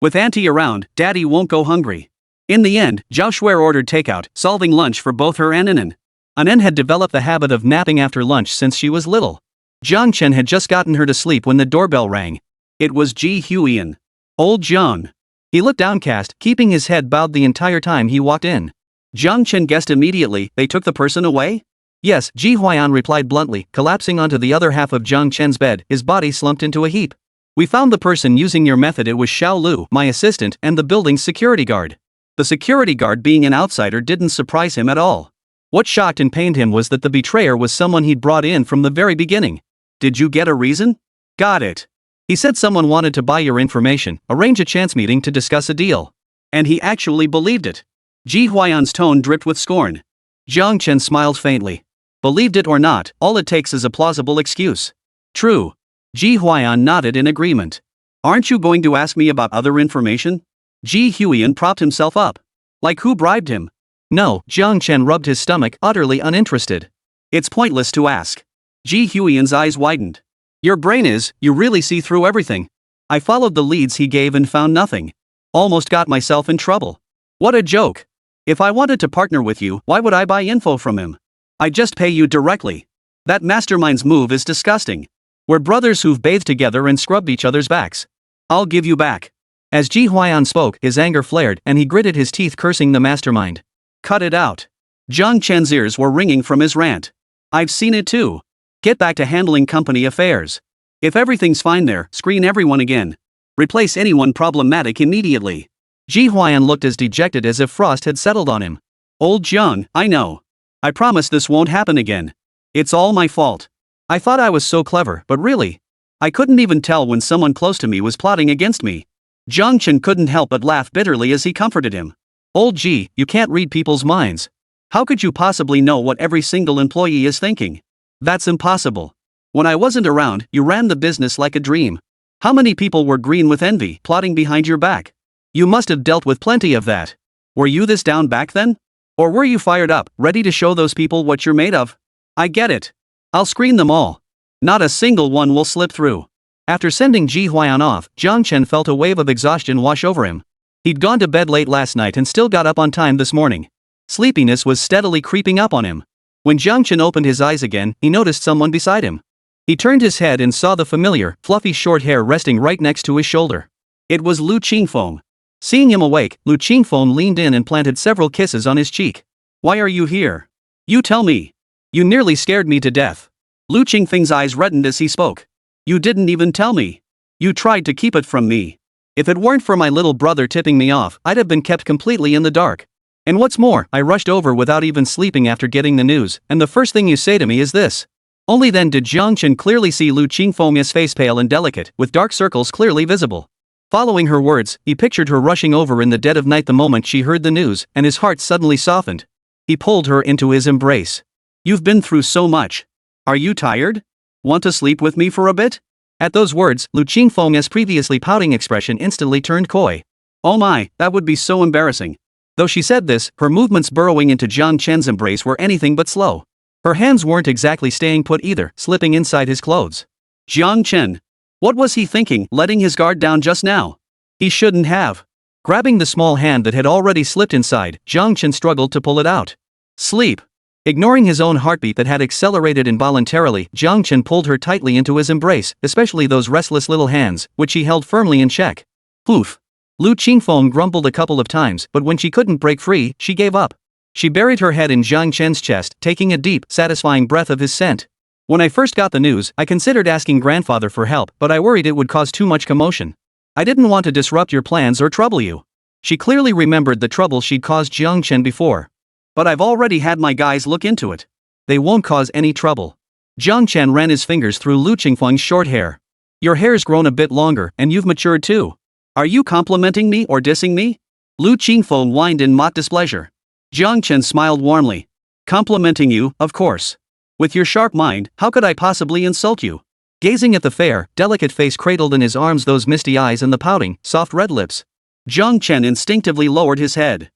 With Auntie around, Daddy won't go hungry. In the end, Zhao Shui ordered takeout, solving lunch for both her and Anan. Anan had developed the habit of napping after lunch since she was little. Jiang Chen had just gotten her to sleep when the doorbell rang. It was Ji Huiyan. Old Jiang. He looked downcast, keeping his head bowed the entire time he walked in. Jiang Chen guessed immediately, they took the person away? Yes, Ji Huiyan replied bluntly, collapsing onto the other half of Jiang Chen's bed, his body slumped into a heap. We found the person using your method. It was Xiao Lu, my assistant, and the building's security guard. The security guard being an outsider didn't surprise him at all. What shocked and pained him was that the betrayer was someone he'd brought in from the very beginning. Did you get a reason? Got it. He said someone wanted to buy your information, arrange a chance meeting to discuss a deal. And he actually believed it. Ji Huayan's tone dripped with scorn. Jiang Chen smiled faintly. Believed it or not, all it takes is a plausible excuse. True. Ji Huayan nodded in agreement. Aren't you going to ask me about other information? Ji Huiyan propped himself up. Like who bribed him? No, Jiang Chen rubbed his stomach, utterly uninterested. It's pointless to ask. Ji Huiyan's eyes widened. Your brain is, you really see through everything. I followed the leads he gave and found nothing. Almost got myself in trouble. What a joke. If I wanted to partner with you, why would I buy info from him? I'd just pay you directly. That mastermind's move is disgusting. We're brothers who've bathed together and scrubbed each other's backs. I'll give you back. As Ji Huayan spoke, his anger flared and he gritted his teeth, cursing the mastermind. Cut it out. Jiang Chen's ears were ringing from his rant. I've seen it too. Get back to handling company affairs. If everything's fine there, screen everyone again. Replace anyone problematic immediately. Ji Huayan looked as dejected as if frost had settled on him. Old Jiang, I know. I promise this won't happen again. It's all my fault. I thought I was so clever, but really, I couldn't even tell when someone close to me was plotting against me. Jiang Chen couldn't help but laugh bitterly as he comforted him. Old Ji, you can't read people's minds. How could you possibly know what every single employee is thinking? That's impossible. When I wasn't around, you ran the business like a dream. How many people were green with envy, plotting behind your back? You must have dealt with plenty of that. Were you this down back then? Or were you fired up, ready to show those people what you're made of? I get it. I'll screen them all. Not a single one will slip through. After sending Ji Huayan off, Jiang Chen felt a wave of exhaustion wash over him. He'd gone to bed late last night and still got up on time this morning. Sleepiness was steadily creeping up on him. When Jiang Chen opened his eyes again, he noticed someone beside him. He turned his head and saw the familiar, fluffy short hair resting right next to his shoulder. It was Lu Qingfeng. Seeing him awake, Lu Qingfeng leaned in and planted several kisses on his cheek. Why are you here? You tell me. You nearly scared me to death. Lu Qingfeng's eyes reddened as he spoke. You didn't even tell me. You tried to keep it from me. If it weren't for my little brother tipping me off, I'd have been kept completely in the dark. And what's more, I rushed over without even sleeping after getting the news, and the first thing you say to me is this. Only then did Jiang Chen clearly see Lu Qingfeng's face, pale and delicate, with dark circles clearly visible. Following her words, he pictured her rushing over in the dead of night the moment she heard the news, and his heart suddenly softened. He pulled her into his embrace. You've been through so much. Are you tired? Want to sleep with me for a bit? At those words, Lu Qingfeng's previously pouting expression instantly turned coy. Oh my, that would be so embarrassing. Though she said this, her movements burrowing into Jiang Chen's embrace were anything but slow. Her hands weren't exactly staying put either, slipping inside his clothes. Jiang Chen. What was he thinking, letting his guard down just now? He shouldn't have. Grabbing the small hand that had already slipped inside, Jiang Chen struggled to pull it out. Sleep. Ignoring his own heartbeat that had accelerated involuntarily, Jiang Chen pulled her tightly into his embrace, especially those restless little hands, which he held firmly in check. Poof. Lu Qingfeng grumbled a couple of times, but when she couldn't break free, she gave up. She buried her head in Jiang Chen's chest, taking a deep, satisfying breath of his scent. When I first got the news, I considered asking grandfather for help, but I worried it would cause too much commotion. I didn't want to disrupt your plans or trouble you. She clearly remembered the trouble she'd caused Jiang Chen before. But I've already had my guys look into it. They won't cause any trouble. Jiang Chen ran his fingers through Lu Qingfeng's short hair. Your hair's grown a bit longer, and you've matured too. Are you complimenting me or dissing me? Lu Qingfeng whined in mock displeasure. Jiang Chen smiled warmly. Complimenting you, of course. With your sharp mind, how could I possibly insult you? Gazing at the fair, delicate face cradled in his arms, those misty eyes and the pouting, soft red lips, Jiang Chen instinctively lowered his head.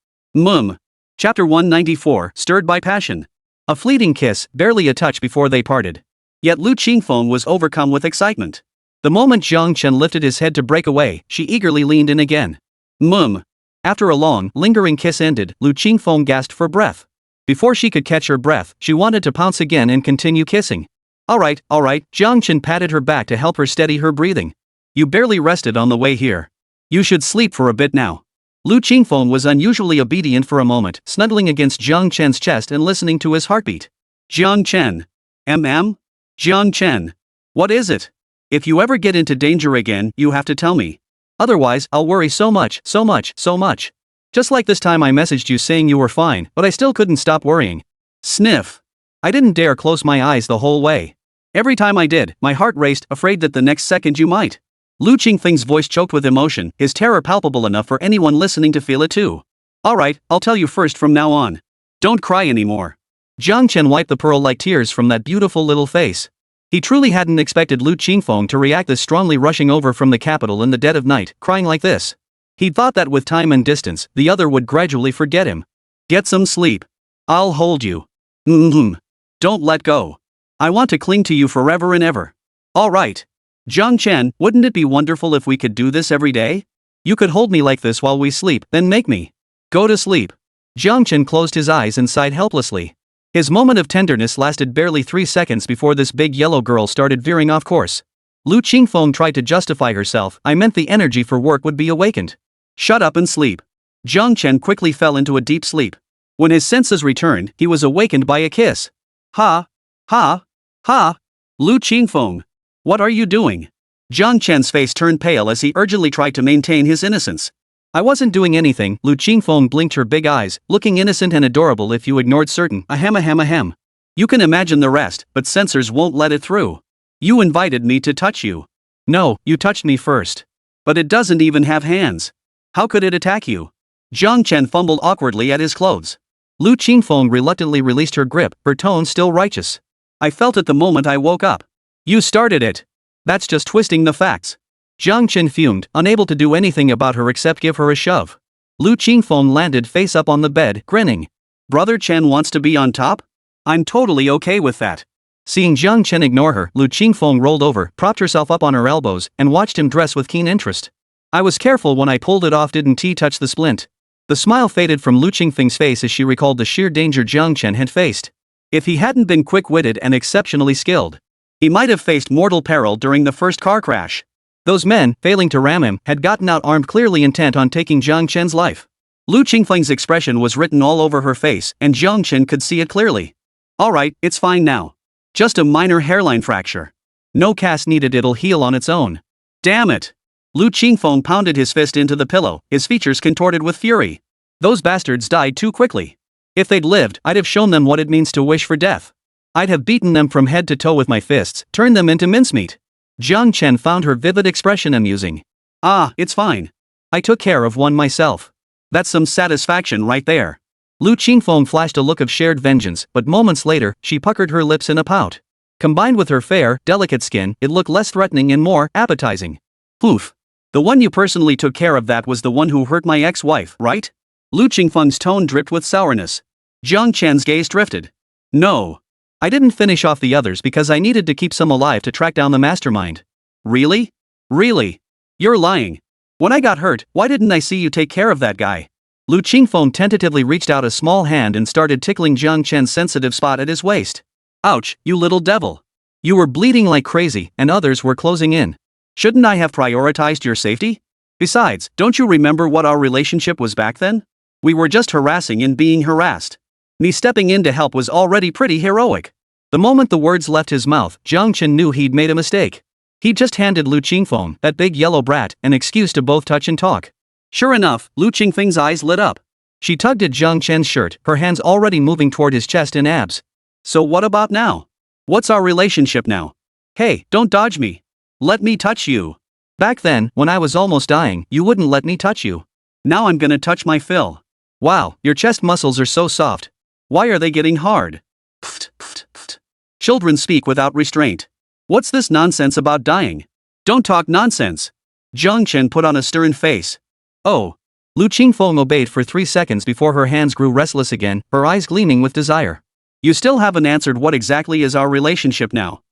Chapter 194, Stirred by Passion. A fleeting kiss, barely a touch before they parted. Yet Lu Qingfeng was overcome with excitement. The moment Jiang Chen lifted his head to break away, she eagerly leaned in again. After a long, lingering kiss ended, Lu Qingfeng gasped for breath. Before she could catch her breath, she wanted to pounce again and continue kissing. Alright, Jiang Chen patted her back to help her steady her breathing. You barely rested on the way here. You should sleep for a bit now. Lu Qingfeng was unusually obedient for a moment, snuggling against Jiang Chen's chest and listening to his heartbeat. Jiang Chen. Jiang Chen. What is it? If you ever get into danger again, you have to tell me. Otherwise, I'll worry so much, so much, so much. Just like this time I messaged you saying you were fine, but I still couldn't stop worrying. Sniff. I didn't dare close my eyes the whole way. Every time I did, my heart raced, afraid that the next second you might. Lu Qingfeng's voice choked with emotion, his terror palpable enough for anyone listening to feel it too. Alright, I'll tell you first from now on. Don't cry anymore. Jiang Chen wiped the pearl-like tears from that beautiful little face. He truly hadn't expected Lu Qingfeng to react this strongly, rushing over from the capital in the dead of night, crying like this. He'd thought that with time and distance, the other would gradually forget him. Get some sleep. I'll hold you. Don't let go. I want to cling to you forever and ever. Alright. Jiang Chen, wouldn't it be wonderful if we could do this every day? You could hold me like this while we sleep, then make me go to sleep. Jiang Chen closed his eyes and sighed helplessly. His moment of tenderness lasted barely 3 seconds before this big yellow girl started veering off course. Lu Qingfeng tried to justify herself. I meant the energy for work would be awakened. Shut up and sleep. Jiang Chen quickly fell into a deep sleep. When his senses returned, he was awakened by a kiss. Ha! Ha! Ha! Lu Qingfeng! What are you doing? Jiang Chen's face turned pale as he urgently tried to maintain his innocence. I wasn't doing anything. Lu Qingfeng blinked her big eyes, looking innocent and adorable if you ignored certain ahem. You can imagine the rest, but censors won't let it through. You invited me to touch you. No, you touched me first. But it doesn't even have hands. How could it attack you? Jiang Chen fumbled awkwardly at his clothes. Lu Qingfeng reluctantly released her grip, her tone still righteous. I felt it the moment I woke up. You started it. That's just twisting the facts. Jiang Chen fumed, unable to do anything about her except give her a shove. Lu Qingfeng landed face up on the bed, grinning. Brother Chen wants to be on top? I'm totally okay with that. Seeing Jiang Chen ignore her, Lu Qingfeng rolled over, propped herself up on her elbows, and watched him dress with keen interest. I was careful when I pulled it off. Didn't he touch the splint? The smile faded from Lu Qingfeng's face as she recalled the sheer danger Jiang Chen had faced. If he hadn't been quick-witted and exceptionally skilled, he might have faced mortal peril during the first car crash. Those men, failing to ram him, had gotten out armed, clearly intent on taking Jiang Chen's life. Lu Qingfeng's expression was written all over her face, and Jiang Chen could see it clearly. Alright, it's fine now. Just a minor hairline fracture. No cast needed, it'll heal on its own. Damn it! Lu Qingfeng pounded his fist into the pillow, his features contorted with fury. Those bastards died too quickly. If they'd lived, I'd have shown them what it means to wish for death. I'd have beaten them from head to toe with my fists, turned them into mincemeat. Jiang Chen found her vivid expression amusing. Ah, it's fine. I took care of one myself. That's some satisfaction right there. Lu Qingfeng flashed a look of shared vengeance, but moments later, she puckered her lips in a pout. Combined with her fair, delicate skin, it looked less threatening and more appetizing. Oof. The one you personally took care of, that was the one who hurt my ex-wife, right? Lu Qingfeng's tone dripped with sourness. Jiang Chen's gaze drifted. No. I didn't finish off the others because I needed to keep some alive to track down the mastermind. Really? Really? You're lying. When I got hurt, why didn't I see you take care of that guy? Lu Qingfeng tentatively reached out a small hand and started tickling Jiang Chen's sensitive spot at his waist. Ouch, you little devil. You were bleeding like crazy, and others were closing in. Shouldn't I have prioritized your safety? Besides, don't you remember what our relationship was back then? We were just harassing and being harassed. Me stepping in to help was already pretty heroic. The moment the words left his mouth, Jiang Chen knew he'd made a mistake. He'd just handed Lu Qingfeng, that big yellow brat, an excuse to both touch and talk. Sure enough, Lu Qingfeng's eyes lit up. She tugged at Jiang Chen's shirt, her hands already moving toward his chest and abs. So what about now? What's our relationship now? Hey, don't dodge me. Let me touch you. Back then, when I was almost dying, you wouldn't let me touch you. Now I'm gonna touch my fill. Wow, your chest muscles are so soft. Why are they getting hard? Pft, pft, pft. Children speak without restraint. What's this nonsense about dying? Don't talk nonsense. Jiang Chen put on a stern face. Oh. Lu Qingfeng obeyed for 3 seconds before her hands grew restless again, her eyes gleaming with desire. You still haven't answered what exactly is our relationship now.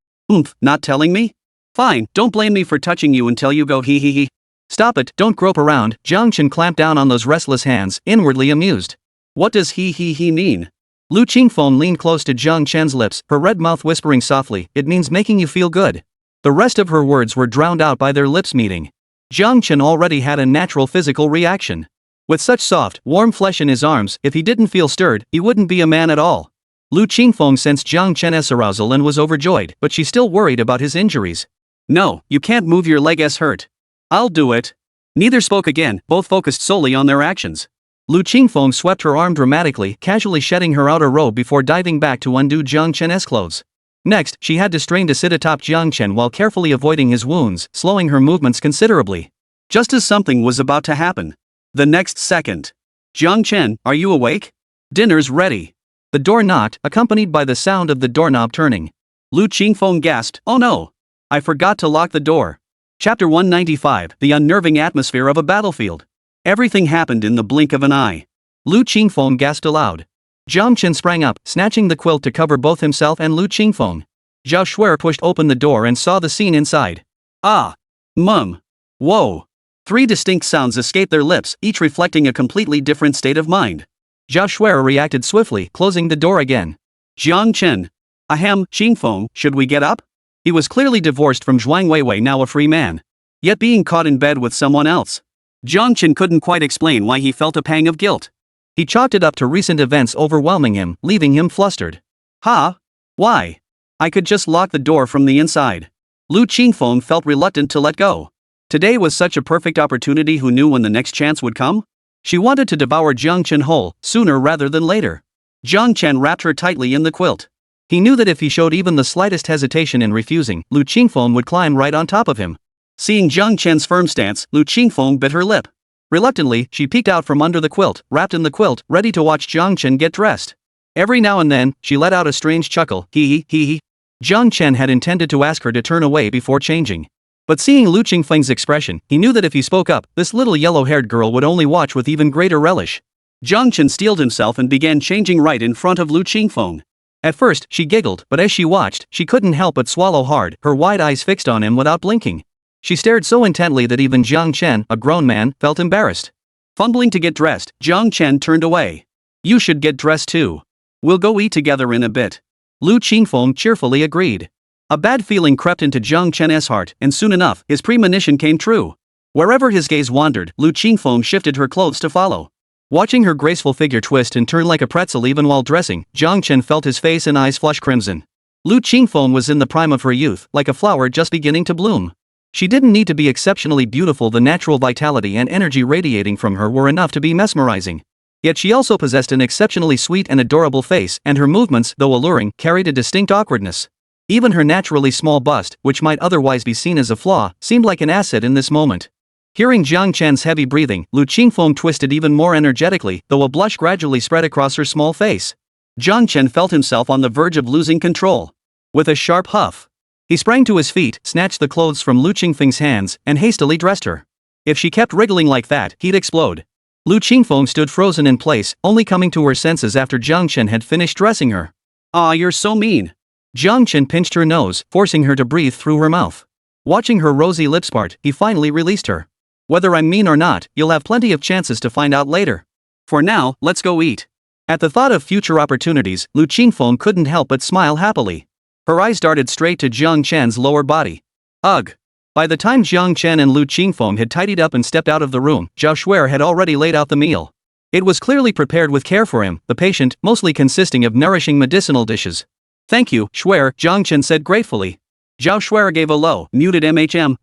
Not telling me? Fine, don't blame me for touching you until you go hee hee hee. Stop it, don't grope around. Jiang Chen clamped down on those restless hands, inwardly amused. What does hee hee hee mean? Lu Qingfeng leaned close to Jiang Chen's lips, her red mouth whispering softly, it means making you feel good. The rest of her words were drowned out by their lips meeting. Jiang Chen already had a natural physical reaction. With such soft, warm flesh in his arms, if he didn't feel stirred, he wouldn't be a man at all. Lu Qingfeng sensed Jiang Chen's arousal and was overjoyed, but she still worried about his injuries. No, you can't move your leg as hurt. I'll do it. Neither spoke again, both focused solely on their actions. Lu Qingfeng swept her arm dramatically, casually shedding her outer robe before diving back to undo Jiang Chen's clothes. Next, she had to strain to sit atop Jiang Chen while carefully avoiding his wounds, slowing her movements considerably. Just as something was about to happen. The next second. Jiang Chen, are you awake? Dinner's ready. The door knocked, accompanied by the sound of the doorknob turning. Lu Qingfeng gasped, oh no! I forgot to lock the door. Chapter 195, The Unnerving Atmosphere of a Battlefield. Everything happened in the blink of an eye. Lu Qingfeng gasped aloud. Jiang Chen sprang up, snatching the quilt to cover both himself and Lu Qingfeng. Zhao Shuer pushed open the door and saw the scene inside. Ah! Mum! Whoa! 3 distinct sounds escaped their lips, each reflecting a completely different state of mind. Zhao Shuer reacted swiftly, closing the door again. Jiang Chen. Ahem, Qingfeng, should we get up? He was clearly divorced from Zhuang Weiwei, now a free man. Yet being caught in bed with someone else. Jiang Chen couldn't quite explain why he felt a pang of guilt. He chalked it up to recent events overwhelming him, leaving him flustered. Ha? Why? I could just lock the door from the inside. Lu Qingfeng felt reluctant to let go. Today was such a perfect opportunity, who knew when the next chance would come? She wanted to devour Jiang Chen whole, sooner rather than later. Jiang Chen wrapped her tightly in the quilt. He knew that if he showed even the slightest hesitation in refusing, Lu Qingfeng would climb right on top of him. Seeing Jiang Chen's firm stance, Lu Qingfeng bit her lip. Reluctantly, she peeked out from under the quilt, wrapped in the quilt, ready to watch Jiang Chen get dressed. Every now and then, she let out a strange chuckle, hee hee. Jiang Chen had intended to ask her to turn away before changing. But seeing Lu Qingfeng's expression, he knew that if he spoke up, this little yellow-haired girl would only watch with even greater relish. Jiang Chen steeled himself and began changing right in front of Lu Qingfeng. At first, she giggled, but as she watched, she couldn't help but swallow hard, her wide eyes fixed on him without blinking. She stared so intently that even Jiang Chen, a grown man, felt embarrassed. Fumbling to get dressed, Jiang Chen turned away. You should get dressed too. We'll go eat together in a bit. Lu Qingfeng cheerfully agreed. A bad feeling crept into Jiang Chen's heart, and soon enough, his premonition came true. Wherever his gaze wandered, Lu Qingfeng shifted her clothes to follow. Watching her graceful figure twist and turn like a pretzel even while dressing, Jiang Chen felt his face and eyes flush crimson. Lu Qingfeng was in the prime of her youth, like a flower just beginning to bloom. She didn't need to be exceptionally beautiful, the natural vitality and energy radiating from her were enough to be mesmerizing. Yet she also possessed an exceptionally sweet and adorable face, and her movements, though alluring, carried a distinct awkwardness. Even her naturally small bust, which might otherwise be seen as a flaw, seemed like an asset in this moment. Hearing Jiang Chen's heavy breathing, Lu Qingfeng twisted even more energetically, though a blush gradually spread across her small face. Jiang Chen felt himself on the verge of losing control. With a sharp huff, he sprang to his feet, snatched the clothes from Lu Qingfeng's hands, and hastily dressed her. If she kept wriggling like that, he'd explode. Lu Qingfeng stood frozen in place, only coming to her senses after Jiang Chen had finished dressing her. "Aw, you're so mean." Jiang Chen pinched her nose, forcing her to breathe through her mouth. Watching her rosy lips part, he finally released her. "Whether I'm mean or not, you'll have plenty of chances to find out later. For now, let's go eat." At the thought of future opportunities, Lu Qingfeng couldn't help but smile happily. Her eyes darted straight to Jiang Chen's lower body. Ugh! By the time Jiang Chen and Lu Qingfeng had tidied up and stepped out of the room, Zhao Shuer had already laid out the meal. It was clearly prepared with care for him, the patient, mostly consisting of nourishing medicinal dishes. "Thank you, Shuer," Jiang Chen said gratefully. Zhao Shuer gave a low, muted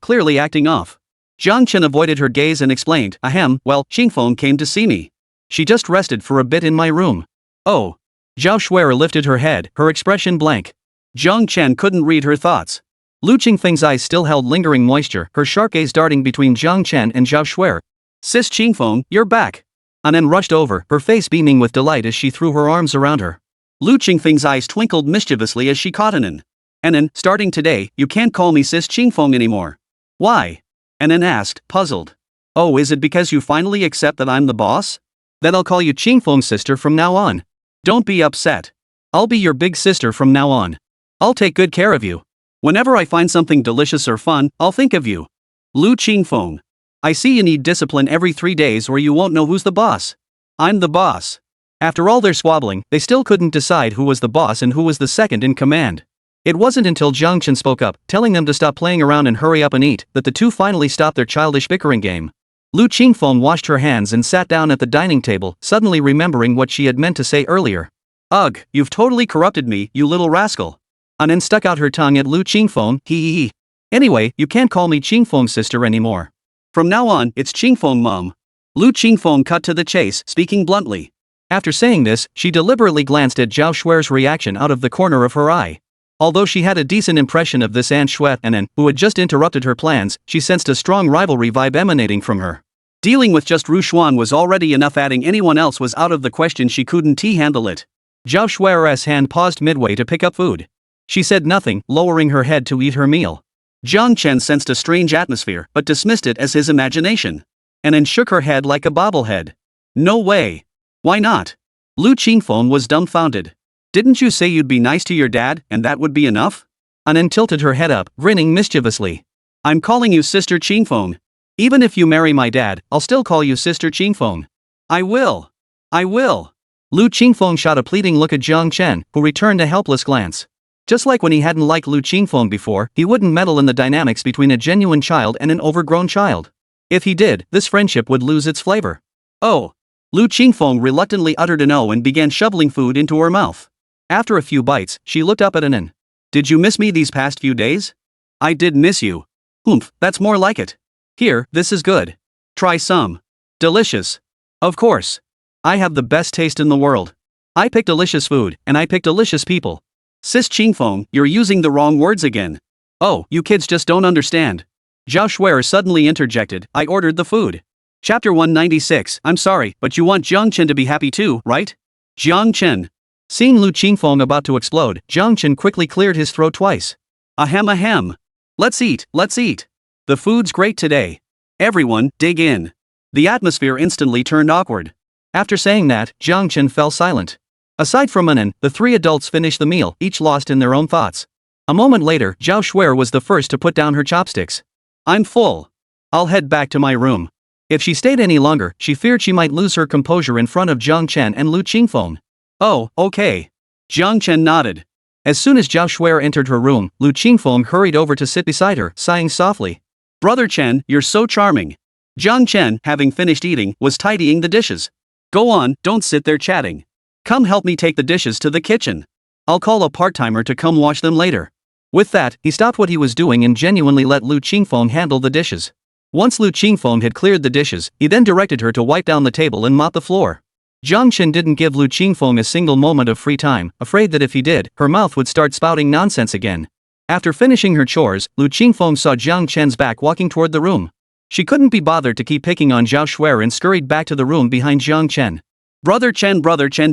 clearly acting off. Jiang Chen avoided her gaze and explained, "Ahem, well, Qingfeng came to see me. She just rested for a bit in my room." "Oh." Zhao Shuer lifted her head, her expression blank. Jiang Chen couldn't read her thoughts. Lu Qingfeng's eyes still held lingering moisture, her sharp gaze darting between Jiang Chen and Zhao Shuer. "Sis Qingfeng, you're back." Anan rushed over, her face beaming with delight as she threw her arms around her. Lu Qingfeng's eyes twinkled mischievously as she caught Anan. "Anan, starting today, you can't call me Sis Qingfeng anymore." "Why?" Anan asked, puzzled. "Oh, is it because you finally accept that I'm the boss? Then I'll call you Qingfeng's sister from now on. Don't be upset. I'll be your big sister from now on. I'll take good care of you. Whenever I find something delicious or fun, I'll think of you. Lu Qingfeng. I see you need discipline every 3 days or you won't know who's the boss. I'm the boss." After all their squabbling, they still couldn't decide who was the boss and who was the second in command. It wasn't until Jiang Chen spoke up, telling them to stop playing around and hurry up and eat, that the two finally stopped their childish bickering game. Lu Qingfeng washed her hands and sat down at the dining table, suddenly remembering what she had meant to say earlier. "Ugh, you've totally corrupted me, you little rascal." Anan stuck out her tongue at Lu Qingfeng, hee. Anyway, you can't call me Qingfeng sister anymore. From now on, it's Qingfeng mom. Lu Qingfeng cut to the chase, speaking bluntly. After saying this, she deliberately glanced at Zhao Shuer's reaction out of the corner of her eye. Although she had a decent impression of this An Shue'an, who had just interrupted her plans, she sensed a strong rivalry vibe emanating from her. Dealing with just Ru Xuan was already enough, adding anyone else was out of the question. She couldn't handle it. Zhao Shuer's hand paused midway to pick up food. She said nothing, lowering her head to eat her meal. Jiang Chen sensed a strange atmosphere but dismissed it as his imagination. An shook her head like a bobblehead. No way. Why not? Lu Qingfeng was dumbfounded. Didn't you say you'd be nice to your dad and that would be enough? An tilted her head up, grinning mischievously. I'm calling you Sister Qingfeng. Even if you marry my dad, I'll still call you Sister Qingfeng. I will. I will. Lu Qingfeng shot a pleading look at Jiang Chen, who returned a helpless glance. Just like when he hadn't liked Lu Qingfeng before, he wouldn't meddle in the dynamics between a genuine child and an overgrown child. If he did, this friendship would lose its flavor. Oh. Lu Qingfeng reluctantly uttered an "oh" and began shoveling food into her mouth. After a few bites, she looked up at An. Did you miss me these past few days? I did miss you. Oomph, that's more like it. Here, this is good. Try some. Delicious. Of course. I have the best taste in the world. I pick delicious food, and I pick delicious people. Sis Qingfeng, you're using the wrong words again. Oh, you kids just don't understand. Zhao Shuer suddenly interjected, I ordered the food. Chapter 196, I'm sorry, but you want Jiang Chen to be happy too, right? Jiang Chen. Seeing Lu Qingfeng about to explode, Jiang Chen quickly cleared his throat twice. Ahem ahem. Let's eat, let's eat. The food's great today. Everyone, dig in. The atmosphere instantly turned awkward. After saying that, Jiang Chen fell silent. Aside from An, the three adults finished the meal, each lost in their own thoughts. A moment later, Zhao Shuer was the first to put down her chopsticks. I'm full. I'll head back to my room. If she stayed any longer, she feared she might lose her composure in front of Jiang Chen and Lu Qingfeng. Oh, okay. Jiang Chen nodded. As soon as Zhao Shuer entered her room, Lu Qingfeng hurried over to sit beside her, sighing softly. Brother Chen, you're so charming. Jiang Chen, having finished eating, was tidying the dishes. Go on, don't sit there chatting. Come help me take the dishes to the kitchen. I'll call a part-timer to come wash them later. With that, he stopped what he was doing and genuinely let Lu Qingfeng handle the dishes. Once Lu Qingfeng had cleared the dishes, he then directed her to wipe down the table and mop the floor. Jiang Chen didn't give Lu Qingfeng a single moment of free time, afraid that if he did, her mouth would start spouting nonsense again. After finishing her chores, Lu Qingfeng saw Jiang Chen's back walking toward the room. She couldn't be bothered to keep picking on Zhao Shuer and scurried back to the room behind Jiang Chen. Brother Chen,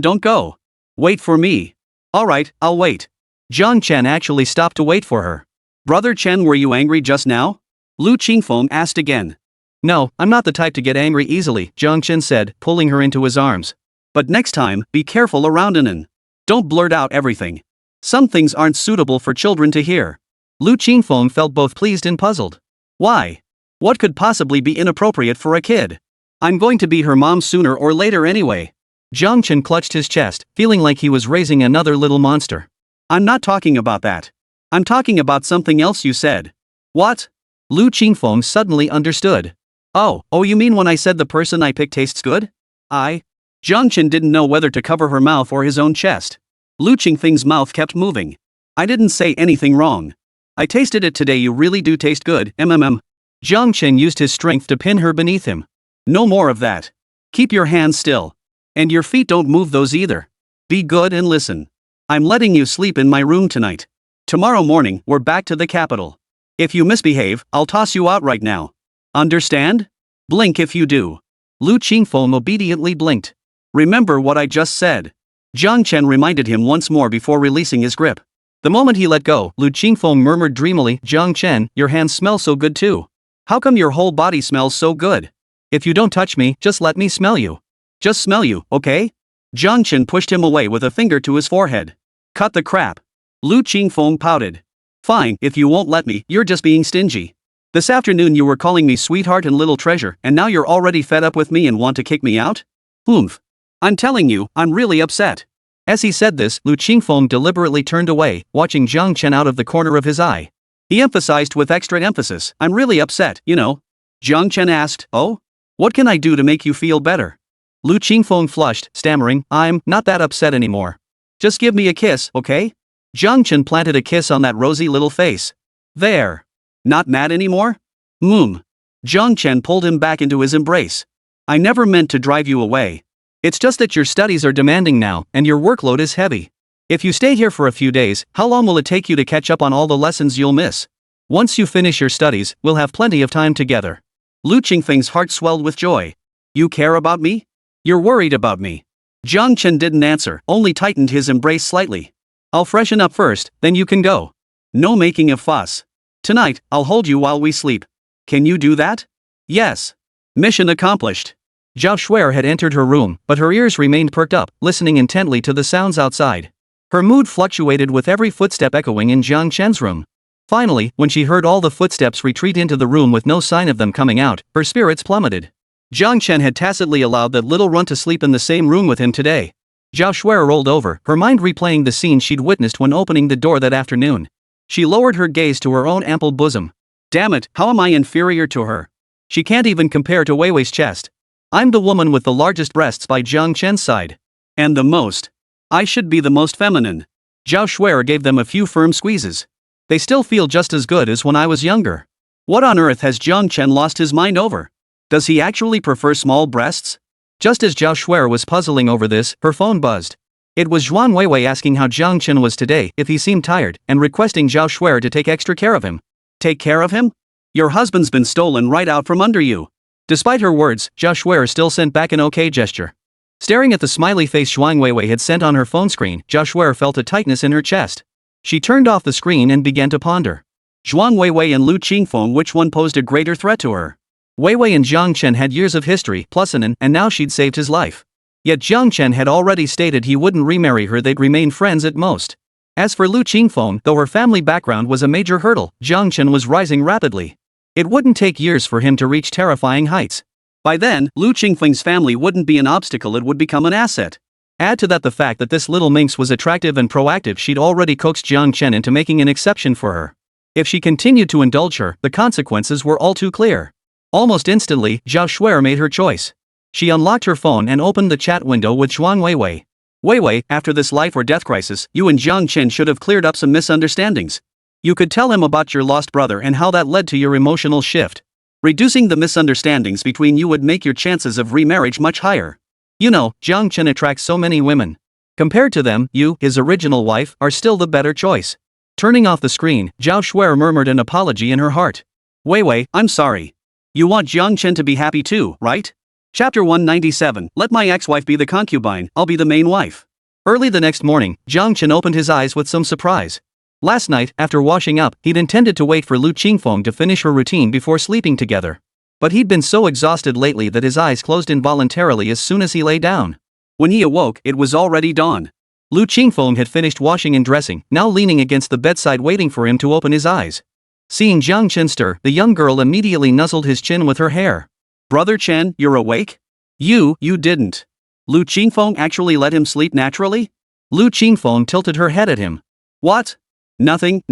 don't go. Wait for me. Alright, I'll wait. Jiang Chen actually stopped to wait for her. Brother Chen, were you angry just now? Lu Qingfeng asked again. No, I'm not the type to get angry easily, Jiang Chen said, pulling her into his arms. But next time, be careful around An. Don't blurt out everything. Some things aren't suitable for children to hear. Lu Qingfeng felt both pleased and puzzled. Why? What could possibly be inappropriate for a kid? I'm going to be her mom sooner or later anyway. Jiang Chen clutched his chest, feeling like he was raising another little monster. I'm not talking about that. I'm talking about something else you said. What? Lu Qingfeng suddenly understood. Oh, you mean when I said the person I picked tastes good? Jiang Chen didn't know whether to cover her mouth or his own chest. Lu Qingfeng's mouth kept moving. I didn't say anything wrong. I tasted it today, you really do taste good, Jiang Chen used his strength to pin her beneath him. No more of that. Keep your hands still. And your feet, don't move those either. Be good and listen. I'm letting you sleep in my room tonight. Tomorrow morning, we're back to the capital. If you misbehave, I'll toss you out right now. Understand? Blink if you do. Lu Qingfeng obediently blinked. Remember what I just said. Jiang Chen reminded him once more before releasing his grip. The moment he let go, Lu Qingfeng murmured dreamily, Jiang Chen, your hands smell so good too. How come your whole body smells so good? If you don't touch me, just let me smell you. Just smell you, okay? Jiang Chen pushed him away with a finger to his forehead. Cut the crap. Lu Qingfeng pouted. Fine, if you won't let me, you're just being stingy. This afternoon you were calling me sweetheart and little treasure, and now you're already fed up with me and want to kick me out? Oomph. I'm telling you, I'm really upset. As he said this, Lu Qingfeng deliberately turned away, watching Jiang Chen out of the corner of his eye. He emphasized with extra emphasis, I'm really upset, you know. Jiang Chen asked, oh? What can I do to make you feel better? Lu Qingfeng flushed, stammering, I'm not that upset anymore. Just give me a kiss, okay? Jiang Chen planted a kiss on that rosy little face. There. Not mad anymore? Jiang Chen pulled him back into his embrace. I never meant to drive you away. It's just that your studies are demanding now, and your workload is heavy. If you stay here for a few days, how long will it take you to catch up on all the lessons you'll miss? Once you finish your studies, we'll have plenty of time together. Lu Qingfeng's heart swelled with joy. You care about me? You're worried about me. Jiang Chen didn't answer, only tightened his embrace slightly. I'll freshen up first, then you can go. No making a fuss. Tonight, I'll hold you while we sleep. Can you do that? Yes. Mission accomplished. Zhao Shuer had entered her room, but her ears remained perked up, listening intently to the sounds outside. Her mood fluctuated with every footstep echoing in Jiang Chen's room. Finally, when she heard all the footsteps retreat into the room with no sign of them coming out, her spirits plummeted. Jiang Chen had tacitly allowed that little runt to sleep in the same room with him today. Zhao Shuer rolled over, her mind replaying the scene she'd witnessed when opening the door that afternoon. She lowered her gaze to her own ample bosom. Damn it, how am I inferior to her? She can't even compare to Wei Wei's chest. I'm the woman with the largest breasts by Jiang Chen's side. And the most. I should be the most feminine. Zhao Shuer gave them a few firm squeezes. They still feel just as good as when I was younger. What on earth has Jiang Chen lost his mind over? Does he actually prefer small breasts? Just as Zhao Shuer was puzzling over this, her phone buzzed. It was Zhuan Weiwei asking how Jiang Chen was today, if he seemed tired, and requesting Zhao Shuer to take extra care of him. Take care of him? Your husband's been stolen right out from under you. Despite her words, Zhao Shuer still sent back an okay gesture. Staring at the smiley face Zhuan Weiwei had sent on her phone screen, Zhao Shuer felt a tightness in her chest. She turned off the screen and began to ponder. Zhuan Weiwei and Lu Qingfeng, which one posed a greater threat to her? Weiwei and Jiang Chen had years of history, plus and now she'd saved his life. Yet Jiang Chen had already stated he wouldn't remarry her, they'd remain friends at most. As for Lu Qingfeng, though her family background was a major hurdle, Jiang Chen was rising rapidly. It wouldn't take years for him to reach terrifying heights. By then, Lu Qingfeng's family wouldn't be an obstacle, it would become an asset. Add to that the fact that this little minx was attractive and proactive, she'd already coaxed Jiang Chen into making an exception for her. If she continued to indulge her, the consequences were all too clear. Almost instantly, Zhao Shuer made her choice. She unlocked her phone and opened the chat window with Zhuan Weiwei. Weiwei, after this life or death crisis, you and Jiang Chen should have cleared up some misunderstandings. You could tell him about your lost brother and how that led to your emotional shift. Reducing the misunderstandings between you would make your chances of remarriage much higher. You know, Jiang Chen attracts so many women. Compared to them, you, his original wife, are still the better choice. Turning off the screen, Zhao Shuer murmured an apology in her heart. Weiwei, I'm sorry. You want Jiang Chen to be happy too, right? Chapter 197, Let my ex-wife be the concubine, I'll be the main wife. Early the next morning, Jiang Chen opened his eyes with some surprise. Last night, after washing up, he'd intended to wait for Lu Qingfeng to finish her routine before sleeping together. But he'd been so exhausted lately that his eyes closed involuntarily as soon as he lay down. When he awoke, it was already dawn. Lu Qingfeng had finished washing and dressing, now leaning against the bedside waiting for him to open his eyes. Seeing Jiang Chen stir, the young girl immediately nuzzled his chin with her hair. Brother Chen, you're awake? You didn't. Lu Qingfeng actually let him sleep naturally? Lu Qingfeng tilted her head at him. What? Nothing.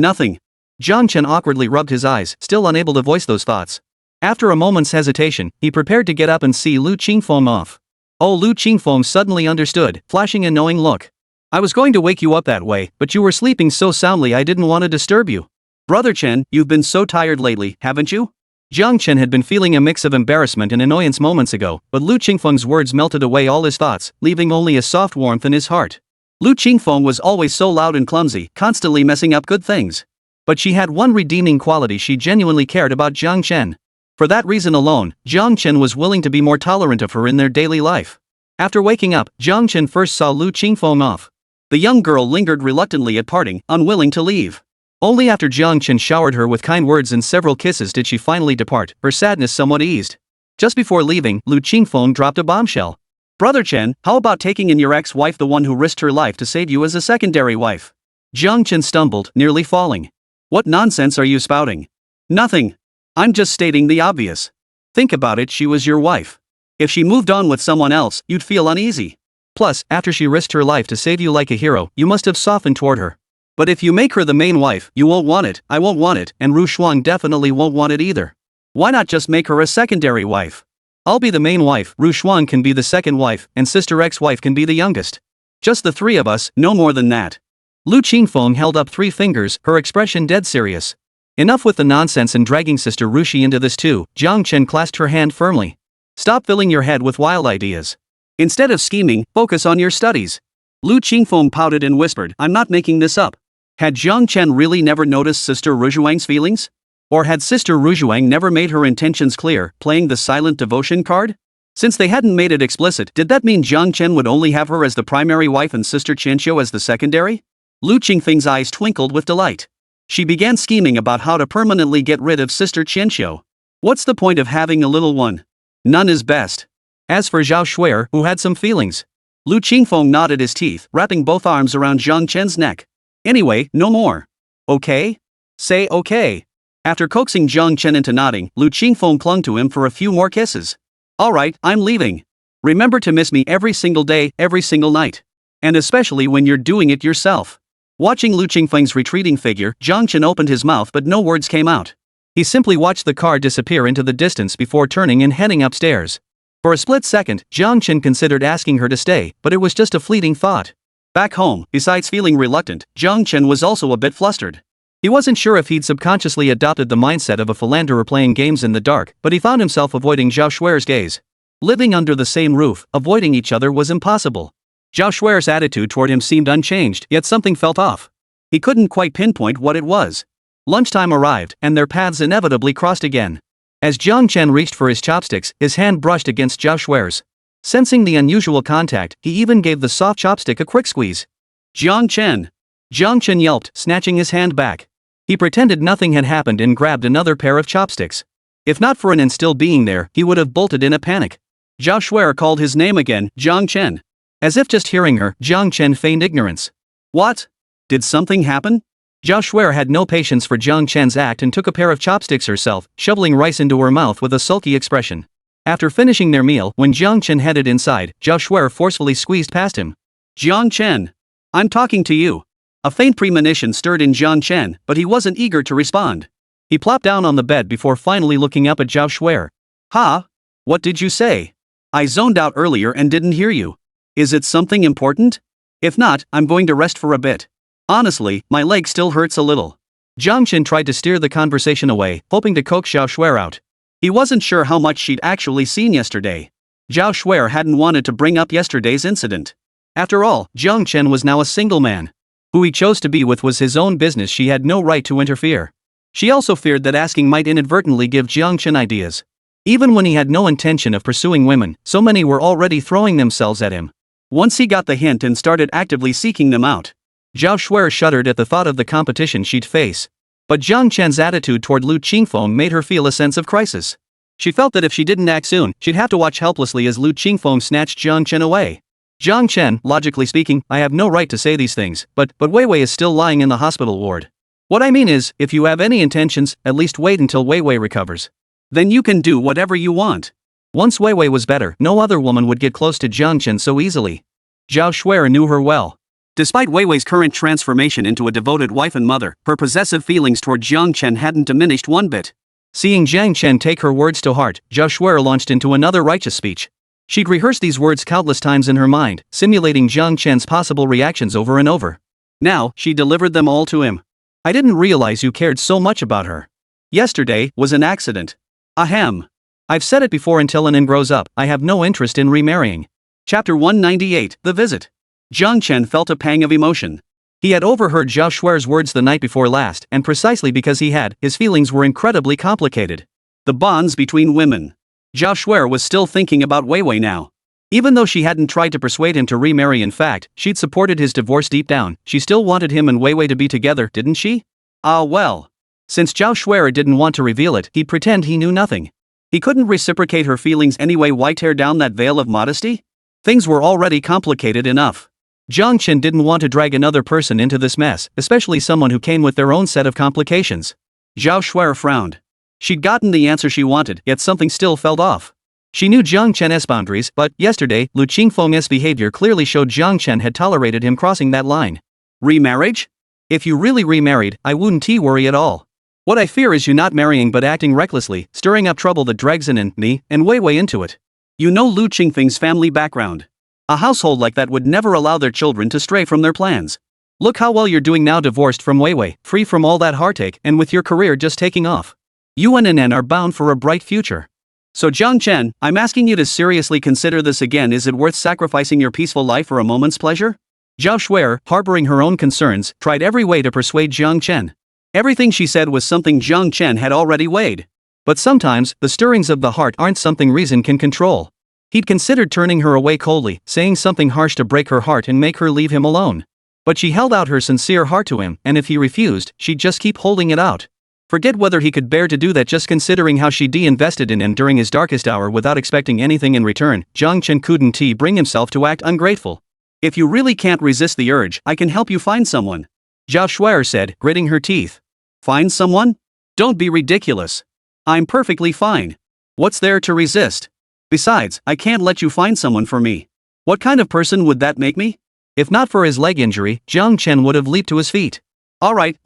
Jiang Chen awkwardly rubbed his eyes, still unable to voice those thoughts. After a moment's hesitation, he prepared to get up and see Lu Qingfeng off. Oh, Lu Qingfeng suddenly understood, flashing a knowing look. I was going to wake you up that way, but you were sleeping so soundly I didn't want to disturb you. Brother Chen, you've been so tired lately, haven't you? Jiang Chen had been feeling a mix of embarrassment and annoyance moments ago, but Lu Qingfeng's words melted away all his thoughts, leaving only a soft warmth in his heart. Lu Qingfeng was always so loud and clumsy, constantly messing up good things. But she had one redeeming quality: she genuinely cared about Jiang Chen. For that reason alone, Jiang Chen was willing to be more tolerant of her in their daily life. After waking up, Jiang Chen first saw Lu Qingfeng off. The young girl lingered reluctantly at parting, unwilling to leave. Only after Jiang Chen showered her with kind words and several kisses did she finally depart, her sadness somewhat eased. Just before leaving, Lu Qingfeng dropped a bombshell. Brother Chen, how about taking in your ex-wife, the one who risked her life to save you, as a secondary wife? Jiang Chen stumbled, nearly falling. What nonsense are you spouting? Nothing. I'm just stating the obvious. Think about it, she was your wife. If she moved on with someone else, you'd feel uneasy. Plus, after she risked her life to save you like a hero, you must have softened toward her. But if you make her the main wife, you won't want it, I won't want it, and Ru Shuang definitely won't want it either. Why not just make her a secondary wife? I'll be the main wife, Ru Shuang can be the second wife, and sister ex-wife can be the youngest. Just the three of us, no more than that. Lu Qingfeng held up 3 fingers, her expression dead serious. Enough with the nonsense and dragging Sister Rushi into this too. Jiang Chen clasped her hand firmly. Stop filling your head with wild ideas. Instead of scheming, focus on your studies. Lu Qingfeng pouted and whispered, I'm not making this up. Had Jiang Chen really never noticed Sister Rujuang's feelings? Or had Sister Rujuang never made her intentions clear, playing the silent devotion card? Since they hadn't made it explicit, did that mean Jiang Chen would only have her as the primary wife and Sister Qianqiu as the secondary? Lu Qingfeng's eyes twinkled with delight. She began scheming about how to permanently get rid of Sister Qianqiu. What's the point of having a little one? None is best. As for Zhao Shuer, who had some feelings, Lu Qingfeng nodded his teeth, wrapping both arms around Jiang Chen's neck. Anyway, no more. Okay? Say okay. After coaxing Jiang Chen into nodding, Lu Qingfeng clung to him for a few more kisses. Alright, I'm leaving. Remember to miss me every single day, every single night. And especially when you're doing it yourself. Watching Lu Qingfeng's retreating figure, Jiang Chen opened his mouth but no words came out. He simply watched the car disappear into the distance before turning and heading upstairs. For a split second, Jiang Chen considered asking her to stay, but it was just a fleeting thought. Back home, besides feeling reluctant, Jiang Chen was also a bit flustered. He wasn't sure if he'd subconsciously adopted the mindset of a philanderer playing games in the dark, but he found himself avoiding Zhao Shuer's gaze. Living under the same roof, avoiding each other was impossible. Zhao Shuer's attitude toward him seemed unchanged, yet something felt off. He couldn't quite pinpoint what it was. Lunchtime arrived, and their paths inevitably crossed again. As Jiang Chen reached for his chopsticks, his hand brushed against Zhao Shuer's. Sensing the unusual contact, he even gave the soft chopstick a quick squeeze. Jiang Chen! Jiang Chen yelped, snatching his hand back. He pretended nothing had happened and grabbed another pair of chopsticks. If not for an still being there, he would have bolted in a panic. Zhao Shuer called his name again, Jiang Chen. As if just hearing her, Jiang Chen feigned ignorance. What? Did something happen? Zhao Shuer had no patience for Jiang Chen's act and took a pair of chopsticks herself, shoveling rice into her mouth with a sulky expression. After finishing their meal, when Jiang Chen headed inside, Zhao Shuer forcefully squeezed past him. Jiang Chen! I'm talking to you. A faint premonition stirred in Jiang Chen, but he wasn't eager to respond. He plopped down on the bed before finally looking up at Zhao Shuer. Ha? What did you say? I zoned out earlier and didn't hear you. Is it something important? If not, I'm going to rest for a bit. Honestly, my leg still hurts a little. Jiang Chen tried to steer the conversation away, hoping to coax Zhao Shuer out. He wasn't sure how much she'd actually seen yesterday. Zhao Shuer hadn't wanted to bring up yesterday's incident. After all, Jiang Chen was now a single man. Who he chose to be with was his own business, she had no right to interfere. She also feared that asking might inadvertently give Jiang Chen ideas. Even when he had no intention of pursuing women, so many were already throwing themselves at him. Once he got the hint and started actively seeking them out, Zhao Shuer shuddered at the thought of the competition she'd face. But Jiang Chen's attitude toward Lu Qingfeng made her feel a sense of crisis. She felt that if she didn't act soon, she'd have to watch helplessly as Lu Qingfeng snatched Jiang Chen away. Jiang Chen, logically speaking, I have no right to say these things, but Wei Wei is still lying in the hospital ward. What I mean is, if you have any intentions, at least wait until Wei Wei recovers. Then you can do whatever you want. Once Wei Wei was better, no other woman would get close to Jiang Chen so easily. Zhao Shuer knew her well. Despite Wei Wei's current transformation into a devoted wife and mother, her possessive feelings toward Jiang Chen hadn't diminished one bit. Seeing Jiang Chen take her words to heart, Zhao Shuer launched into another righteous speech. She'd rehearsed these words countless times in her mind, simulating Jiang Chen's possible reactions over and over. Now, she delivered them all to him. I didn't realize you cared so much about her. Yesterday was an accident. Ahem. I've said it before, until Anin grows up, I have no interest in remarrying. Chapter 198, The Visit. Jiang Chen felt a pang of emotion. He had overheard Zhao Shuer's words the night before last, and precisely because he had, his feelings were incredibly complicated. The bonds between women. Zhao Shuer was still thinking about Wei Wei now. Even though she hadn't tried to persuade him to remarry, in fact, she'd supported his divorce deep down, she still wanted him and Wei Wei to be together, didn't she? Ah well. Since Zhao Shuer didn't want to reveal it, he'd pretend he knew nothing. He couldn't reciprocate her feelings anyway. Why tear down that veil of modesty? Things were already complicated enough. Jiang Chen didn't want to drag another person into this mess, especially someone who came with their own set of complications. Zhao Shuer frowned. She'd gotten the answer she wanted, yet something still felt off. She knew Jiang Chen's boundaries, but yesterday, Lu Qingfeng's behavior clearly showed Jiang Chen had tolerated him crossing that line. Remarriage? If you really remarried, I wouldn't worry at all. What I fear is you not marrying but acting recklessly, stirring up trouble that drags in me and Wei Wei into it. You know Lu Qingfeng's family background. A household like that would never allow their children to stray from their plans. Look how well you're doing now, divorced from Wei Wei, free from all that heartache, and with your career just taking off. You and Nan are bound for a bright future. So Jiang Chen, I'm asking you to seriously consider this again. Is it worth sacrificing your peaceful life for a moment's pleasure? Zhao Shuer, harboring her own concerns, tried every way to persuade Jiang Chen. Everything she said was something Jiang Chen had already weighed. But sometimes, the stirrings of the heart aren't something reason can control. He'd considered turning her away coldly, saying something harsh to break her heart and make her leave him alone. But she held out her sincere heart to him, and if he refused, she'd just keep holding it out. Forget whether he could bear to do that. Just considering how she de-invested in him during his darkest hour without expecting anything in return, Jiang Chen couldn't bring himself to act ungrateful. If you really can't resist the urge, I can help you find someone. Zhao Shuer said, gritting her teeth. Find someone? Don't be ridiculous. I'm perfectly fine. What's there to resist? Besides, I can't let you find someone for me. What kind of person would that make me? If not for his leg injury, Jiang Chen would have leaped to his feet. Alright,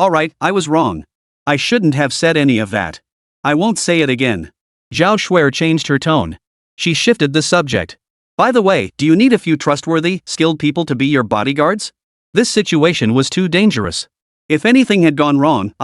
I was wrong. I shouldn't have said any of that. I won't say it again. Zhao Shuer changed her tone. She shifted the subject. By the way, do you need a few trustworthy, skilled people to be your bodyguards? This situation was too dangerous. If anything had gone wrong,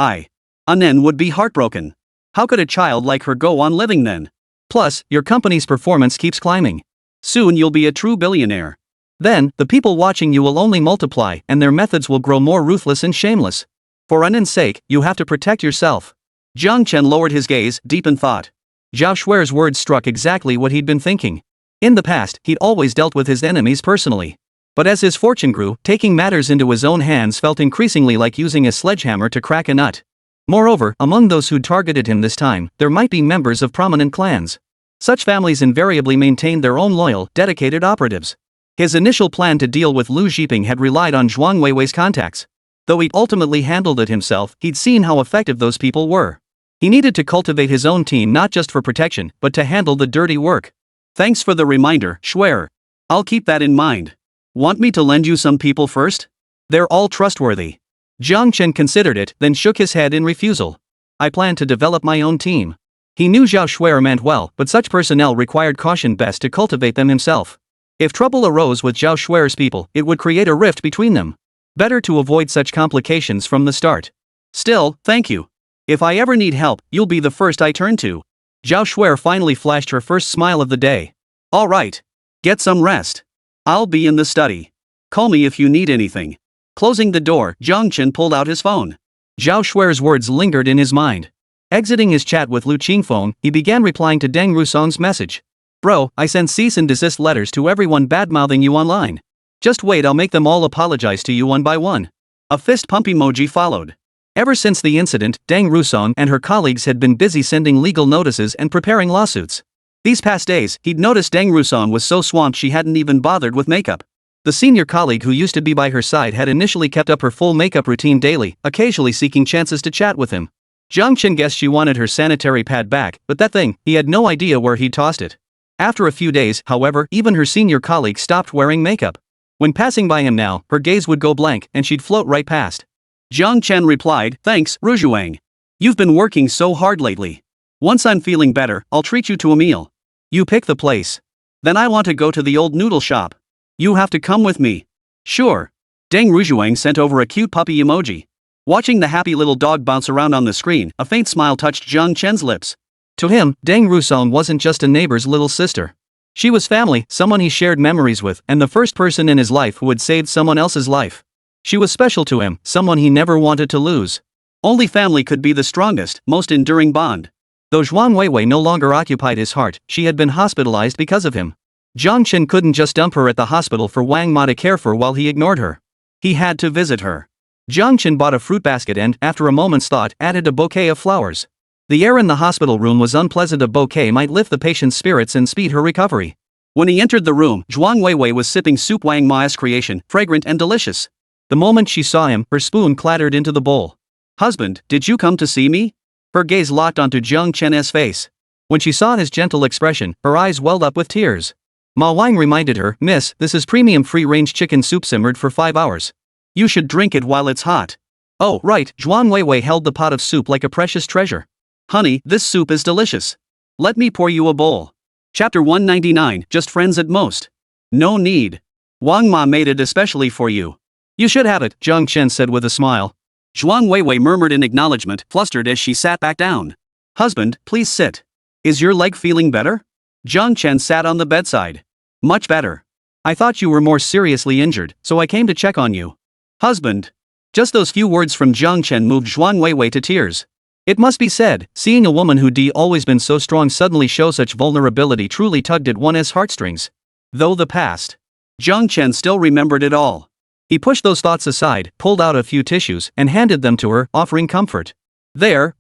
Anen would be heartbroken. How could a child like her go on living then? Plus, your company's performance keeps climbing. Soon you'll be a true billionaire. Then, the people watching you will only multiply and their methods will grow more ruthless and shameless. For Anen's sake, you have to protect yourself. Jiang Chen lowered his gaze, deep in thought. Zhao Shuer's words struck exactly what he'd been thinking. In the past, he'd always dealt with his enemies personally. But as his fortune grew, taking matters into his own hands felt increasingly like using a sledgehammer to crack a nut. Moreover, among those who'd targeted him this time, there might be members of prominent clans. Such families invariably maintained their own loyal, dedicated operatives. His initial plan to deal with Lu Zhiping had relied on Zhuang Weiwei's contacts. Though he'd ultimately handled it himself, he'd seen how effective those people were. He needed to cultivate his own team not just for protection, but to handle the dirty work. Thanks for the reminder, Shuer. I'll keep that in mind. Want me to lend you some people first? They're all trustworthy. Jiang Chen considered it, then shook his head in refusal. I plan to develop my own team. He knew Zhao Shuer meant well, but such personnel required caution, best to cultivate them himself. If trouble arose with Zhao Shuer's people, it would create a rift between them. Better to avoid such complications from the start. Still, thank you. If I ever need help, you'll be the first I turn to. Zhao Shuer finally flashed her first smile of the day. Alright. Get some rest. I'll be in the study. Call me if you need anything. Closing the door, Jiang Chen pulled out his phone. Zhao Shuer's words lingered in his mind. Exiting his chat with Lu Qingfeng, he began replying to Deng Rusong's message. Bro, I sent cease and desist letters to everyone badmouthing you online. Just wait, I'll make them all apologize to you one by one. A fist pump emoji followed. Ever since the incident, Deng Rusong and her colleagues had been busy sending legal notices and preparing lawsuits. These past days, he'd noticed Deng Rusong was so swamped she hadn't even bothered with makeup. The senior colleague who used to be by her side had initially kept up her full makeup routine daily, occasionally seeking chances to chat with him. Jiang Chen guessed she wanted her sanitary pad back, but that thing, he had no idea where he'd tossed it. After a few days, however, even her senior colleague stopped wearing makeup. When passing by him now, her gaze would go blank and she'd float right past. Jiang Chen replied, Thanks, Ruzhuang. You've been working so hard lately. Once I'm feeling better, I'll treat you to a meal. You pick the place. Then I want to go to the old noodle shop. You have to come with me. Sure. Deng Ruzhuang sent over a cute puppy emoji. Watching the happy little dog bounce around on the screen, a faint smile touched Jiang Chen's lips. To him, Deng Rusong wasn't just a neighbor's little sister. She was family, someone he shared memories with, and the first person in his life who had saved someone else's life. She was special to him, someone he never wanted to lose. Only family could be the strongest, most enduring bond. Though Zhuang Weiwei no longer occupied his heart, she had been hospitalized because of him. Jiang Chen couldn't just dump her at the hospital for Wang Ma to care for while he ignored her. He had to visit her. Jiang Chen bought a fruit basket and, after a moment's thought, added a bouquet of flowers. The air in the hospital room was unpleasant. A bouquet might lift the patient's spirits and speed her recovery. When he entered the room, Zhuang Weiwei was sipping soup, Wang Ma's creation, fragrant and delicious. The moment she saw him, her spoon clattered into the bowl. Husband, did you come to see me? Her gaze locked onto Jiang Chen's face. When she saw his gentle expression, her eyes welled up with tears. Ma Wang reminded her, Miss, this is premium free-range chicken soup simmered for 5 hours. You should drink it while it's hot. Oh, right, Zhuang Weiwei held the pot of soup like a precious treasure. Honey, this soup is delicious. Let me pour you a bowl. Chapter 199, Just Friends at Most. No need. Wang Ma made it especially for you. You should have it, Zhang Chen said with a smile. Zhuang Weiwei murmured in acknowledgement, flustered as she sat back down. Husband, please sit. Is your leg feeling better? Zhang Chen sat on the bedside. Much better. I thought you were more seriously injured, so I came to check on you. Husband. Just those few words from Zhang Chen moved Zhuang Weiwei to tears. It must be said, seeing a woman who'd always been so strong suddenly show such vulnerability truly tugged at one's heartstrings. Though the past. Zhang Chen still remembered it all. He pushed those thoughts aside, pulled out a few tissues, and handed them to her, offering comfort. There.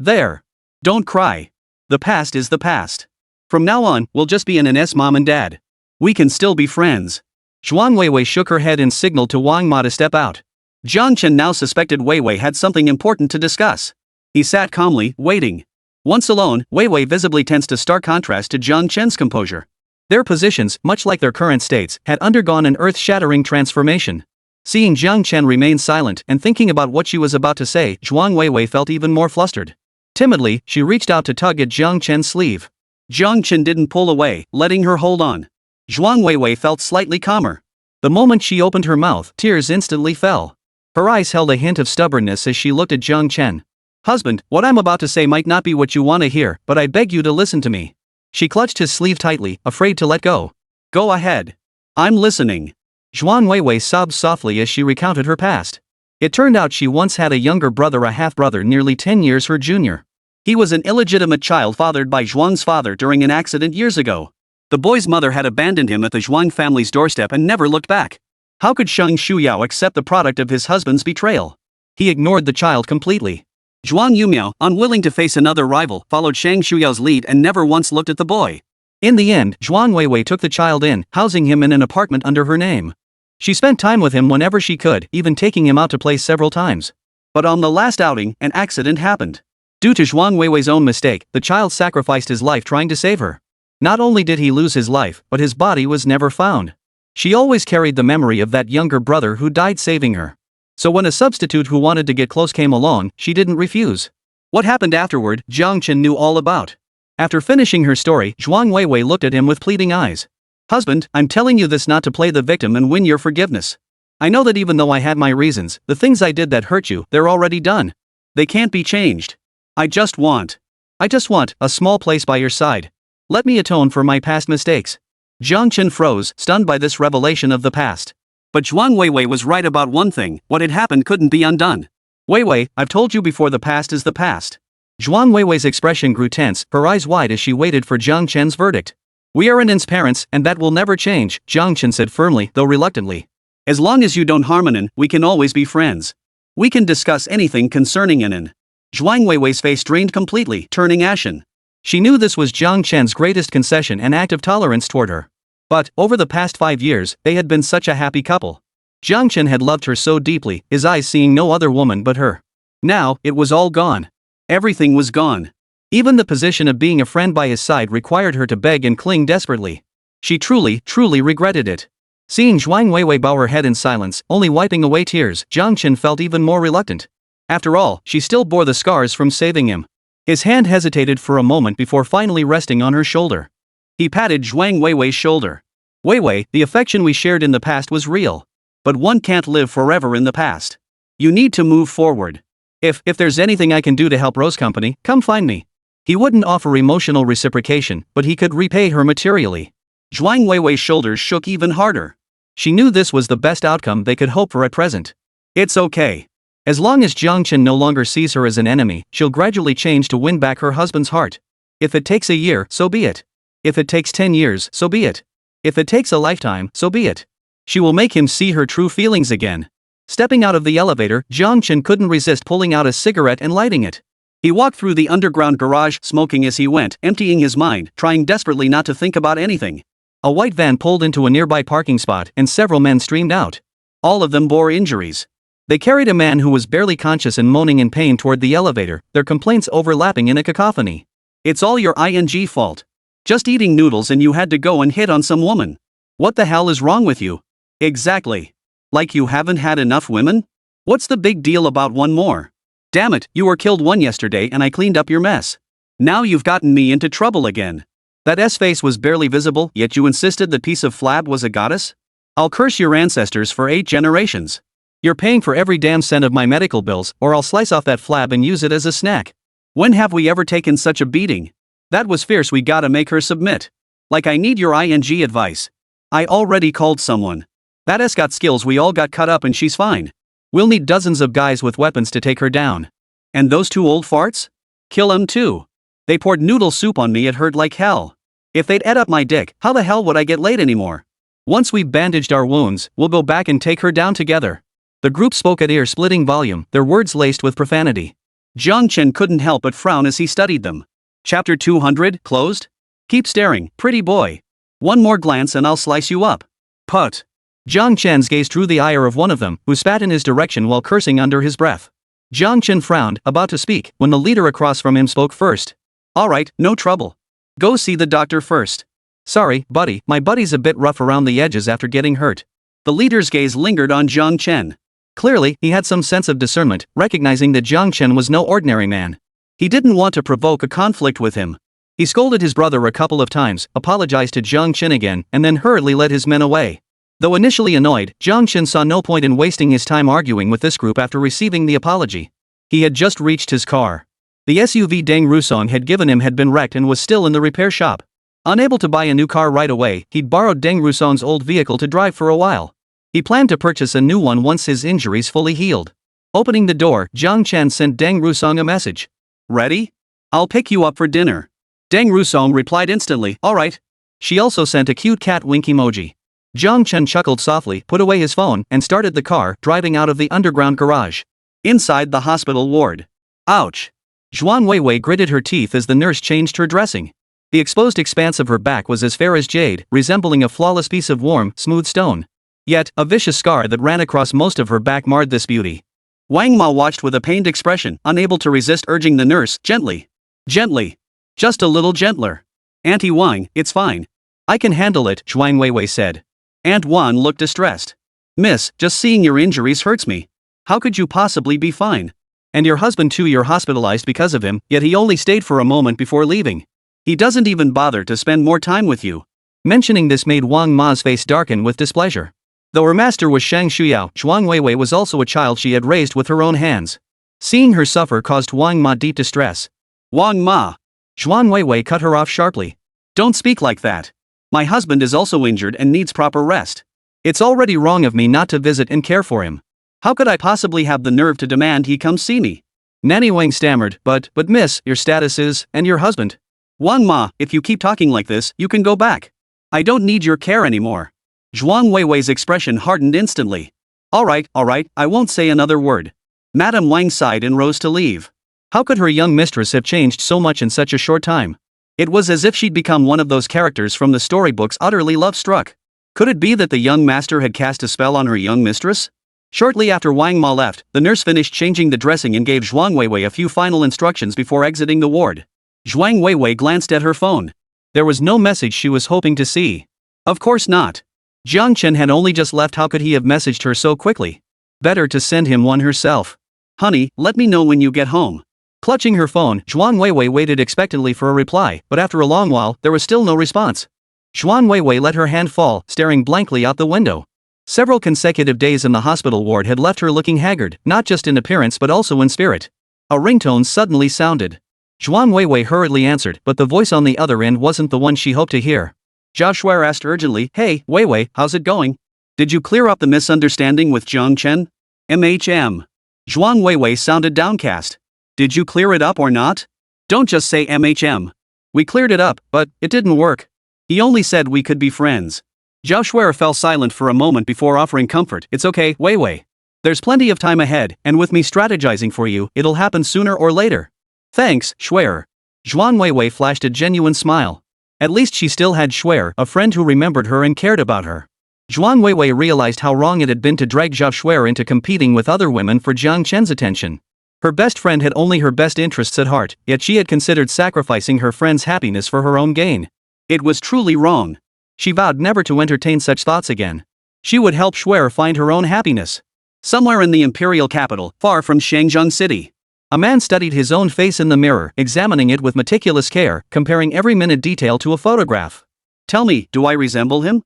Don't cry. The past is the past. From now on, we'll just be NN's mom and dad. We can still be friends. Zhuang Weiwei shook her head and signaled to Wang Ma to step out. Zhang Chen now suspected Weiwei had something important to discuss. He sat calmly, waiting. Once alone, Weiwei visibly tensed, a stark contrast to Zhang Chen's composure. Their positions, much like their current states, had undergone an earth-shattering transformation. Seeing Zhang Chen remain silent and thinking about what she was about to say, Zhuang Weiwei felt even more flustered. Timidly, she reached out to tug at Zhang Chen's sleeve. Zhang Chen didn't pull away, letting her hold on. Zhuang Weiwei felt slightly calmer. The moment she opened her mouth, tears instantly fell. Her eyes held a hint of stubbornness as she looked at Zhang Chen. Husband, what I'm about to say might not be what you want to hear, but I beg you to listen to me. She clutched his sleeve tightly, afraid to let go. Go ahead. I'm listening. Zhuang Weiwei sobbed softly as she recounted her past. It turned out she once had a younger brother, a half-brother nearly 10 years her junior. He was an illegitimate child fathered by Zhuang's father during an accident years ago. The boy's mother had abandoned him at the Zhuang family's doorstep and never looked back. How could Sheng Shuyao accept the product of his husband's betrayal? He ignored the child completely. Zhuang Yumiao, unwilling to face another rival, followed Shang Shuyao's lead and never once looked at the boy. In the end, Zhuang Weiwei took the child in, housing him in an apartment under her name. She spent time with him whenever she could, even taking him out to play several times. But on the last outing, an accident happened. Due to Zhuang Weiwei's own mistake, the child sacrificed his life trying to save her. Not only did he lose his life, but his body was never found. She always carried the memory of that younger brother who died saving her. So when a substitute who wanted to get close came along, she didn't refuse. What happened afterward, Zhang Chen knew all about. After finishing her story, Zhuang Weiwei looked at him with pleading eyes. Husband, I'm telling you this not to play the victim and win your forgiveness. I know that even though I had my reasons, the things I did that hurt you, they're already done. They can't be changed. I just want a small place by your side. Let me atone for my past mistakes. Zhang Chen froze, stunned by this revelation of the past. But Zhuang Weiwei was right about one thing: what had happened couldn't be undone. Weiwei, I've told you before, the past is the past. Zhuang Weiwei's expression grew tense, her eyes wide as she waited for Zhang Chen's verdict. We are NN's parents, and that will never change, Zhang Chen said firmly, though reluctantly. As long as you don't harm NN, we can always be friends. We can discuss anything concerning NN. Zhuang Weiwei's face drained completely, turning ashen. She knew this was Zhang Chen's greatest concession and act of tolerance toward her. But, over the past 5 years, they had been such a happy couple. Zhang Chen had loved her so deeply, his eyes seeing no other woman but her. Now, it was all gone. Everything was gone. Even the position of being a friend by his side required her to beg and cling desperately. She truly regretted it. Seeing Zhuang Weiwei bow her head in silence, only wiping away tears, Zhang Chen felt even more reluctant. After all, she still bore the scars from saving him. His hand hesitated for a moment before finally resting on her shoulder. He patted Zhuang Weiwei's shoulder. Weiwei, the affection we shared in the past was real. But one can't live forever in the past. You need to move forward. If there's anything I can do to help Rose Company, come find me. He wouldn't offer emotional reciprocation, but he could repay her materially. Zhuang Weiwei's shoulders shook even harder. She knew this was the best outcome they could hope for at present. It's okay. As long as Zhang Chen no longer sees her as an enemy, she'll gradually change to win back her husband's heart. If it takes a year, so be it. If it takes 10 years, so be it. If it takes a lifetime, so be it. She will make him see her true feelings again. Stepping out of the elevator, Zhang Chen couldn't resist pulling out a cigarette and lighting it. He walked through the underground garage, smoking as he went, emptying his mind, trying desperately not to think about anything. A white van pulled into a nearby parking spot and several men streamed out. All of them bore injuries. They carried a man who was barely conscious and moaning in pain toward the elevator, their complaints overlapping in a cacophony. It's all your ing fault. Just eating noodles and you had to go and hit on some woman. What the hell is wrong with you? Exactly. Like you haven't had enough women? What's the big deal about one more? Damn it, you were killed one yesterday and I cleaned up your mess. Now you've gotten me into trouble again. That S-face was barely visible, yet you insisted the piece of flab was a goddess? I'll curse your ancestors for 8 generations. You're paying for every damn cent of my medical bills, or I'll slice off that flab and use it as a snack. When have we ever taken such a beating? That was fierce, we gotta make her submit. Like I need your ing advice. I already called someone. That S got skills, we all got cut up and she's fine. We'll need dozens of guys with weapons to take her down. And those two old farts? Kill 'em too. They poured noodle soup on me, it hurt like hell. If they'd ate up my dick, how the hell would I get laid anymore? Once we've bandaged our wounds, we'll go back and take her down together. The group spoke at ear-splitting volume, their words laced with profanity. Jiang Chen couldn't help but frown as he studied them. Chapter 200, closed? Keep staring, pretty boy. One more glance and I'll slice you up. Put. Jiang Chen's gaze drew the ire of one of them, who spat in his direction while cursing under his breath. Jiang Chen frowned, about to speak, when the leader across from him spoke first. Alright, no trouble. Go see the doctor first. Sorry, buddy, my buddy's a bit rough around the edges after getting hurt. The leader's gaze lingered on Jiang Chen. Clearly, he had some sense of discernment, recognizing that Jiang Chen was no ordinary man. He didn't want to provoke a conflict with him. He scolded his brother a couple of times, apologized to Jiang Chen again, and then hurriedly led his men away. Though initially annoyed, Jiang Chen saw no point in wasting his time arguing with this group after receiving the apology. He had just reached his car. The SUV Deng Rusong had given him had been wrecked and was still in the repair shop. Unable to buy a new car right away, he'd borrowed Deng Rusong's old vehicle to drive for a while. He planned to purchase a new one once his injuries fully healed. Opening the door, Jiang Chen sent Deng Rusong a message. Ready? I'll pick you up for dinner. Deng Rusong replied instantly, alright. She also sent a cute cat wink emoji. Jiang Chen chuckled softly, put away his phone, and started the car, driving out of the underground garage. Inside the hospital ward. Ouch. Zhuan Weiwei gritted her teeth as the nurse changed her dressing. The exposed expanse of her back was as fair as jade, resembling a flawless piece of warm, smooth stone. Yet, a vicious scar that ran across most of her back marred this beauty. Wang Ma watched with a pained expression, unable to resist urging the nurse, gently. Gently. Just a little gentler. Auntie Wang, it's fine. I can handle it, Zhuan Weiwei said. Aunt Wan looked distressed. Miss, just seeing your injuries hurts me. How could you possibly be fine? And your husband too, you're hospitalized because of him, yet he only stayed for a moment before leaving. He doesn't even bother to spend more time with you. Mentioning this made Wang Ma's face darken with displeasure. Though her master was Shang Shuyao, Zhuan Weiwei was also a child she had raised with her own hands. Seeing her suffer caused Wang Ma deep distress. Wang Ma! Zhuan Weiwei cut her off sharply. Don't speak like that. My husband is also injured and needs proper rest. It's already wrong of me not to visit and care for him. How could I possibly have the nerve to demand he come see me? Nanny Wang stammered, but miss, your status is, and your husband. Wang Ma, if you keep talking like this, you can go back. I don't need your care anymore. Zhuan Weiwei's expression hardened instantly. Alright, I won't say another word. Madame Wang sighed and rose to leave. How could her young mistress have changed so much in such a short time? It was as if she'd become one of those characters from the storybooks utterly love-struck. Could it be that the young master had cast a spell on her young mistress? Shortly after Wang Ma left, the nurse finished changing the dressing and gave Zhuan Weiwei a few final instructions before exiting the ward. Zhuan Weiwei glanced at her phone. There was no message she was hoping to see. Of course not. Jiang Chen had only just left, how could he have messaged her so quickly? Better to send him one herself. Honey, let me know when you get home. Clutching her phone, Zhuan Weiwei waited expectantly for a reply, but after a long while, there was still no response. Zhuan Weiwei let her hand fall, staring blankly out the window. Several consecutive days in the hospital ward had left her looking haggard, not just in appearance but also in spirit. A ringtone suddenly sounded. Zhuan Weiwei hurriedly answered, but the voice on the other end wasn't the one she hoped to hear. Zhao Shuer asked urgently, Hey, Weiwei, how's it going? Did you clear up the misunderstanding with Jiang Chen? MHM. Zhuan Weiwei sounded downcast. Did you clear it up or not? Don't just say MHM. We cleared it up, but it didn't work. He only said we could be friends. Zhao Shuer fell silent for a moment before offering comfort. It's okay, Weiwei. There's plenty of time ahead, and with me strategizing for you, it'll happen sooner or later. Thanks, Shuer. Zhuan Weiwei flashed a genuine smile. At least she still had Shuer, a friend who remembered her and cared about her. Zhuan Weiwei realized how wrong it had been to drag Zhao Shuer into competing with other women for Jiang Chen's attention. Her best friend had only her best interests at heart, yet she had considered sacrificing her friend's happiness for her own gain. It was truly wrong. She vowed never to entertain such thoughts again. She would help Shuer find her own happiness. Somewhere in the imperial capital, far from Shangzheng City. A man studied his own face in the mirror, examining it with meticulous care, comparing every minute detail to a photograph. Tell me, do I resemble him?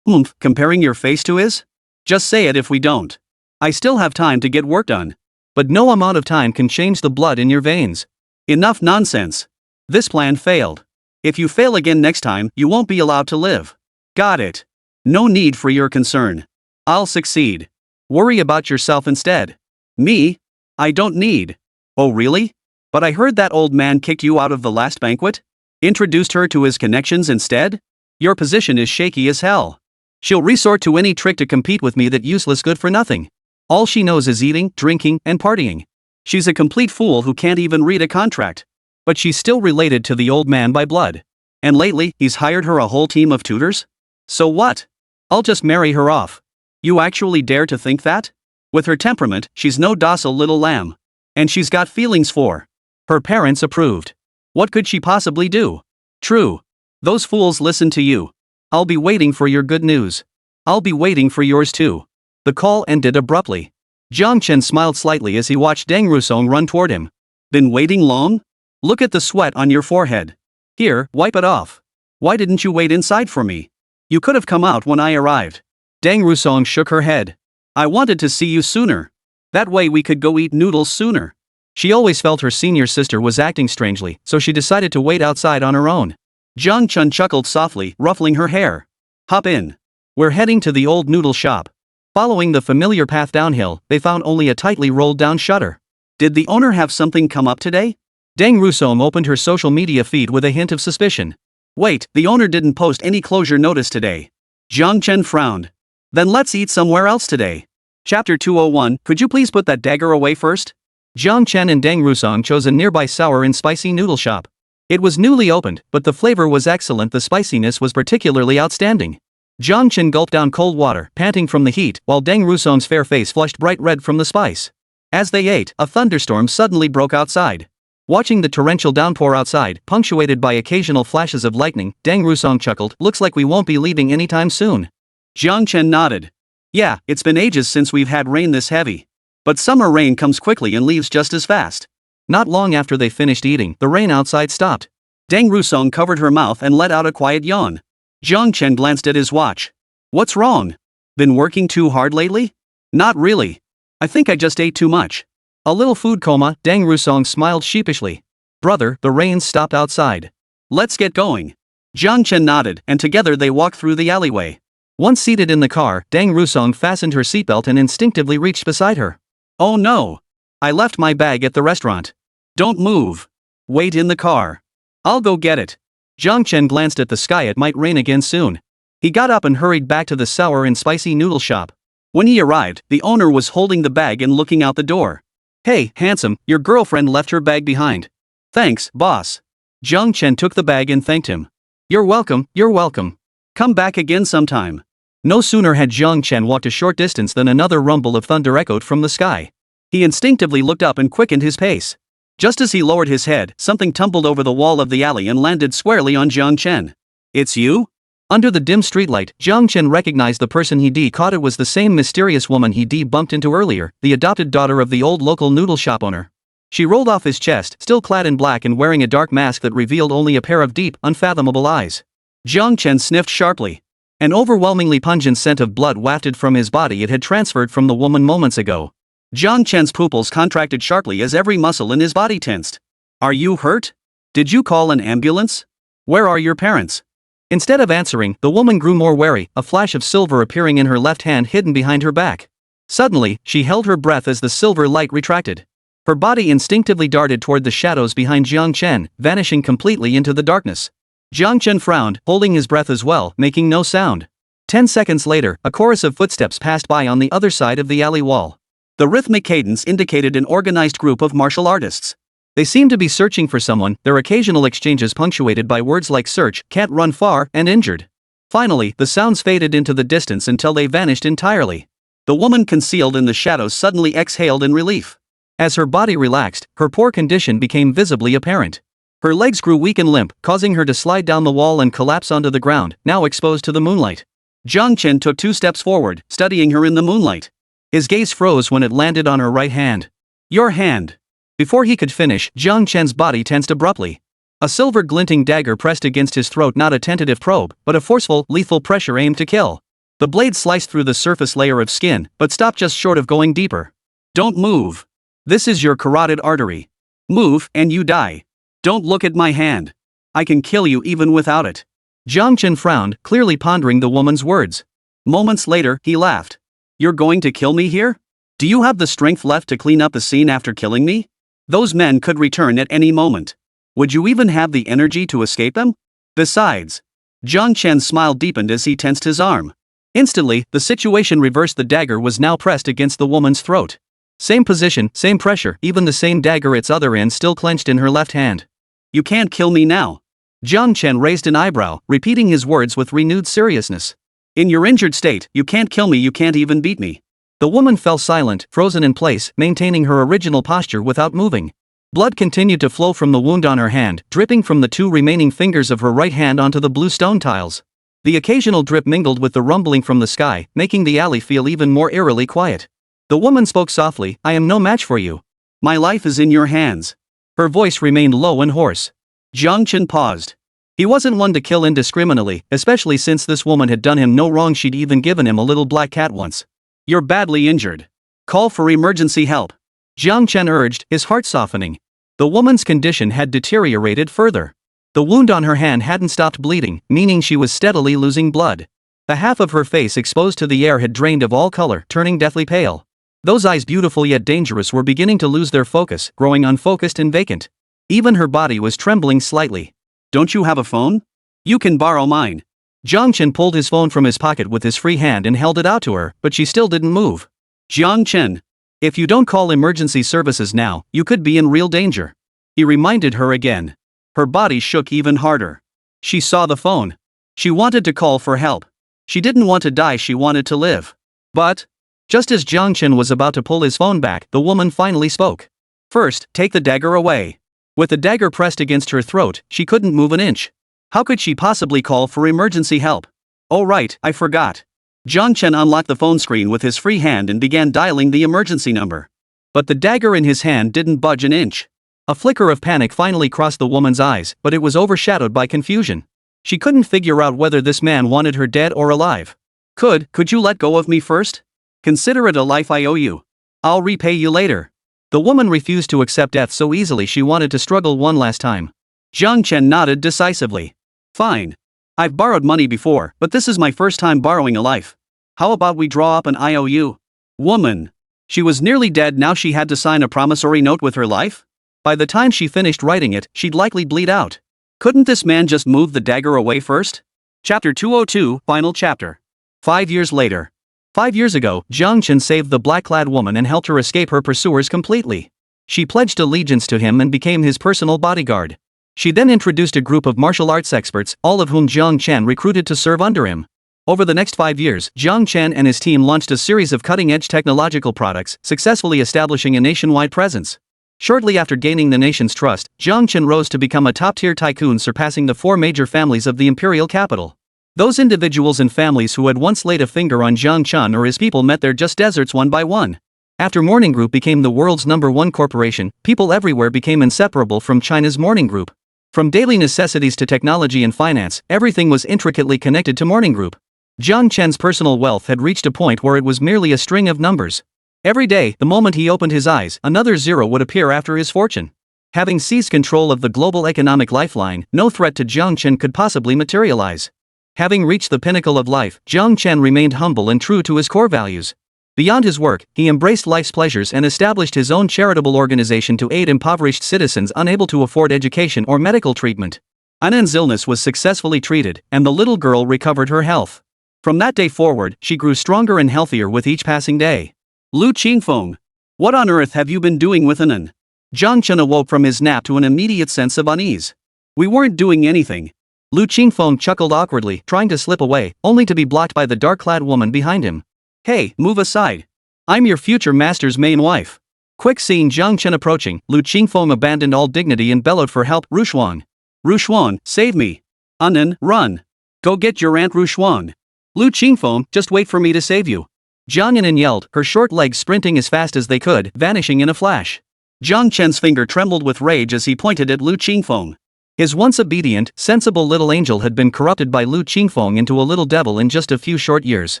Comparing your face to his? Just say it if we don't. I still have time to get work done. But no amount of time can change the blood in your veins. Enough nonsense. This plan failed. If you fail again next time, you won't be allowed to live. Got it. No need for your concern. I'll succeed. Worry about yourself instead. Me? I don't need. Oh really? But I heard that old man kicked you out of the last banquet? Introduced her to his connections instead? Your position is shaky as hell. She'll resort to any trick to compete with me, that useless good for nothing. All she knows is eating, drinking, and partying. She's a complete fool who can't even read a contract. But she's still related to the old man by blood. And lately, he's hired her a whole team of tutors? So what? I'll just marry her off. You actually dare to think that? With her temperament, she's no docile little lamb. And she's got feelings for. Her parents approved. What could she possibly do? True. Those fools listen to you. I'll be waiting for your good news. I'll be waiting for yours too. The call ended abruptly. Jiang Chen smiled slightly as he watched Deng Rusong run toward him. Been waiting long? Look at the sweat on your forehead. Here, wipe it off. Why didn't you wait inside for me? You could have come out when I arrived. Deng Rusong shook her head. I wanted to see you sooner. That way we could go eat noodles sooner. She always felt her senior sister was acting strangely, so she decided to wait outside on her own. Jiang Chen chuckled softly, ruffling her hair. Hop in. We're heading to the old noodle shop. Following the familiar path downhill, they found only a tightly rolled down shutter. Did the owner have something come up today? Deng Rusong opened her social media feed with a hint of suspicion. Wait, the owner didn't post any closure notice today. Jiang Chen frowned. Then let's eat somewhere else today. Chapter 201, could you please put that dagger away first? Jiang Chen and Deng Rusong chose a nearby sour and spicy noodle shop. It was newly opened, but the flavor was excellent. The spiciness was particularly outstanding. Jiang Chen gulped down cold water, panting from the heat, while Deng Rusong's fair face flushed bright red from the spice. As they ate, a thunderstorm suddenly broke outside. Watching the torrential downpour outside, punctuated by occasional flashes of lightning, Deng Rusong chuckled, looks like we won't be leaving anytime soon. Jiang Chen nodded. Yeah, it's been ages since we've had rain this heavy. But summer rain comes quickly and leaves just as fast. Not long after they finished eating, the rain outside stopped. Deng Rusong covered her mouth and let out a quiet yawn. Jiang Chen glanced at his watch. What's wrong? Been working too hard lately? Not really. I think I just ate too much. A little food coma, Deng Rusong smiled sheepishly. Brother, the rain stopped outside. Let's get going. Jiang Chen nodded, and together they walked through the alleyway. Once seated in the car, Deng Rusong fastened her seatbelt and instinctively reached beside her. Oh no! I left my bag at the restaurant. Don't move. Wait in the car. I'll go get it. Jiang Chen glanced at the sky. It might rain again soon. He got up and hurried back to the sour and spicy noodle shop. When he arrived, the owner was holding the bag and looking out the door. Hey, handsome, your girlfriend left her bag behind. Thanks, boss. Jiang Chen took the bag and thanked him. You're welcome, you're welcome. Come back again sometime. No sooner had Jiang Chen walked a short distance than another rumble of thunder echoed from the sky. He instinctively looked up and quickened his pace. Just as he lowered his head, something tumbled over the wall of the alley and landed squarely on Jiang Chen. It's you? Under the dim streetlight, Jiang Chen recognized the person he'd caught. It was the same mysterious woman he'd bumped into earlier, the adopted daughter of the old local noodle shop owner. She rolled off his chest, still clad in black and wearing a dark mask that revealed only a pair of deep, unfathomable eyes. Jiang Chen sniffed sharply. An overwhelmingly pungent scent of blood wafted from his body. It had transferred from the woman moments ago. Jiang Chen's pupils contracted sharply as every muscle in his body tensed. Are you hurt? Did you call an ambulance? Where are your parents? Instead of answering, the woman grew more wary, a flash of silver appearing in her left hand hidden behind her back. Suddenly, she held her breath as the silver light retracted. Her body instinctively darted toward the shadows behind Jiang Chen, vanishing completely into the darkness. Jiang Chen frowned, holding his breath as well, making no sound. 10 seconds later, a chorus of footsteps passed by on the other side of the alley wall. The rhythmic cadence indicated an organized group of martial artists. They seemed to be searching for someone, their occasional exchanges punctuated by words like search, can't run far, and injured. Finally, the sounds faded into the distance until they vanished entirely. The woman concealed in the shadows suddenly exhaled in relief. As her body relaxed, her poor condition became visibly apparent. Her legs grew weak and limp, causing her to slide down the wall and collapse onto the ground, now exposed to the moonlight. Jiang Chen took 2 steps forward, studying her in the moonlight. His gaze froze when it landed on her right hand. Your hand. Before he could finish, Jiang Chen's body tensed abruptly. A silver glinting dagger pressed against his throat, not a tentative probe, but a forceful, lethal pressure aimed to kill. The blade sliced through the surface layer of skin, but stopped just short of going deeper. Don't move. This is your carotid artery. Move, and you die. Don't look at my hand. I can kill you even without it. Jiang Chen frowned, clearly pondering the woman's words. Moments later, he laughed. You're going to kill me here? Do you have the strength left to clean up the scene after killing me? Those men could return at any moment. Would you even have the energy to escape them? Besides, Jiang Chen's smile deepened as he tensed his arm. Instantly, the situation reversed. The dagger was now pressed against the woman's throat. Same position, same pressure, even the same dagger, its other end still clenched in her left hand. You can't kill me now. Jiang Chen raised an eyebrow, repeating his words with renewed seriousness. In your injured state, you can't kill me, you can't even beat me. The woman fell silent, frozen in place, maintaining her original posture without moving. Blood continued to flow from the wound on her hand, dripping from the 2 remaining fingers of her right hand onto the blue stone tiles. The occasional drip mingled with the rumbling from the sky, making the alley feel even more eerily quiet. The woman spoke softly, I am no match for you. My life is in your hands. Her voice remained low and hoarse. Jiang Chen paused. He wasn't one to kill indiscriminately, especially since this woman had done him no wrong. She'd even given him a little black cat once. You're badly injured. Call for emergency help. Jiang Chen urged, his heart softening. The woman's condition had deteriorated further. The wound on her hand hadn't stopped bleeding, meaning she was steadily losing blood. The half of her face exposed to the air had drained of all color, turning deathly pale. Those eyes, beautiful yet dangerous, were beginning to lose their focus, growing unfocused and vacant. Even her body was trembling slightly. Don't you have a phone? You can borrow mine. Jiang Chen pulled his phone from his pocket with his free hand and held it out to her, but she still didn't move. Jiang Chen, if you don't call emergency services now, you could be in real danger. He reminded her again. Her body shook even harder. She saw the phone. She wanted to call for help. She didn't want to die, she wanted to live. But, just as Jiang Chen was about to pull his phone back, the woman finally spoke. First, take the dagger away. With the dagger pressed against her throat, she couldn't move an inch. How could she possibly call for emergency help? Oh right, I forgot. Jiang Chen unlocked the phone screen with his free hand and began dialing the emergency number. But the dagger in his hand didn't budge an inch. A flicker of panic finally crossed the woman's eyes, but it was overshadowed by confusion. She couldn't figure out whether this man wanted her dead or alive. Could you let go of me first? Consider it a life I owe you. I'll repay you later. The woman refused to accept death so easily. She wanted to struggle one last time. Jiang Chen nodded decisively. Fine. I've borrowed money before, but this is my first time borrowing a life. How about we draw up an IOU? Woman. She was nearly dead, now she had to sign a promissory note with her life? By the time she finished writing it, she'd likely bleed out. Couldn't this man just move the dagger away first? Chapter 202, Final Chapter. 5 years later. 5 years ago, Jiang Chen saved the black-clad woman and helped her escape her pursuers completely. She pledged allegiance to him and became his personal bodyguard. She then introduced a group of martial arts experts, all of whom Jiang Chen recruited to serve under him. Over the next 5 years, Jiang Chen and his team launched a series of cutting-edge technological products, successfully establishing a nationwide presence. Shortly after gaining the nation's trust, Jiang Chen rose to become a top-tier tycoon, surpassing the 4 major families of the imperial capital. Those individuals and families who had once laid a finger on Jiang Chen or his people met their just deserts one by one. After Morning Group became the world's #1 corporation, people everywhere became inseparable from China's Morning Group. From daily necessities to technology and finance, everything was intricately connected to Morning Group. Jiang Chen's personal wealth had reached a point where it was merely a string of numbers. Every day, the moment he opened his eyes, another zero would appear after his fortune. Having seized control of the global economic lifeline, no threat to Jiang Chen could possibly materialize. Having reached the pinnacle of life, Jiang Chen remained humble and true to his core values. Beyond his work, he embraced life's pleasures and established his own charitable organization to aid impoverished citizens unable to afford education or medical treatment. Anan's illness was successfully treated, and the little girl recovered her health. From that day forward, she grew stronger and healthier with each passing day. Lu Qingfeng. What on earth have you been doing with Anan? Jiang Chen awoke from his nap to an immediate sense of unease. We weren't doing anything. Lu Qingfeng chuckled awkwardly, trying to slip away, only to be blocked by the dark-clad woman behind him. Hey, move aside. I'm your future master's main wife. Quick, seeing Jiang Chen approaching, Lu Qingfeng abandoned all dignity and bellowed for help. Rushuan. Rushuan, save me. Anan, run. Go get your aunt Rushuan. Lu Qingfeng, just wait for me to save you. Jiang Anan yelled, her short legs sprinting as fast as they could, vanishing in a flash. Jiang Chen's finger trembled with rage as he pointed at Lu Qingfeng. His once obedient, sensible little angel had been corrupted by Lu Qingfeng into a little devil in just a few short years.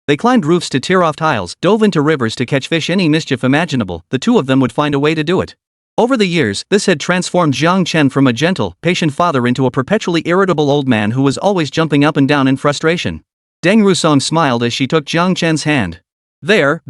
They climbed roofs to tear off tiles, dove into rivers to catch fish, any mischief imaginable, the two of them would find a way to do it. Over the years, this had transformed Jiang Chen from a gentle, patient father into a perpetually irritable old man who was always jumping up and down in frustration. Deng Rusong smiled as she took Jiang Chen's hand. There.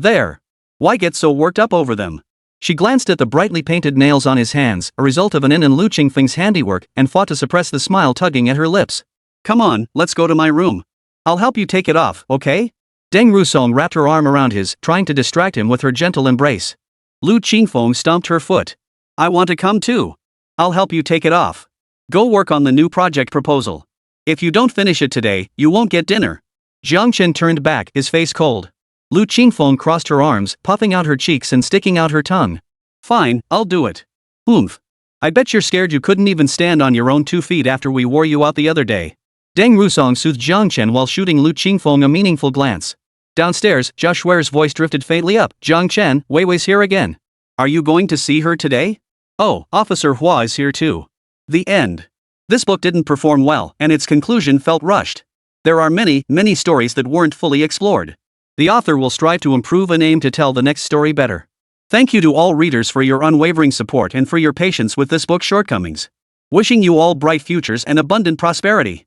Why get so worked up over them? She glanced at the brightly painted nails on his hands, a result of Nin and Lu Qingfeng's handiwork, and fought to suppress the smile tugging at her lips. Come on, let's go to my room. I'll help you take it off, okay? Deng Rusong wrapped her arm around his, trying to distract him with her gentle embrace. Lu Qingfeng stomped her foot. I want to come too. I'll help you take it off. Go work on the new project proposal. If you don't finish it today, you won't get dinner. Jiang Chen turned back, his face cold. Lu Qingfeng crossed her arms, puffing out her cheeks and sticking out her tongue. Fine, I'll do it. Oomph. I bet you're scared you couldn't even stand on your own 2 feet after we wore you out the other day. Deng Rusong soothed Jiang Chen while shooting Lu Qingfeng a meaningful glance. Downstairs, Zhao Shuer's voice drifted faintly up. Jiang Chen, Wei Wei's here again. Are you going to see her today? Oh, Officer Hua is here too. The end. This book didn't perform well, and its conclusion felt rushed. There are many stories that weren't fully explored. The author will strive to improve and aim to tell the next story better. Thank you to all readers for your unwavering support and for your patience with this book's shortcomings. Wishing you all bright futures and abundant prosperity.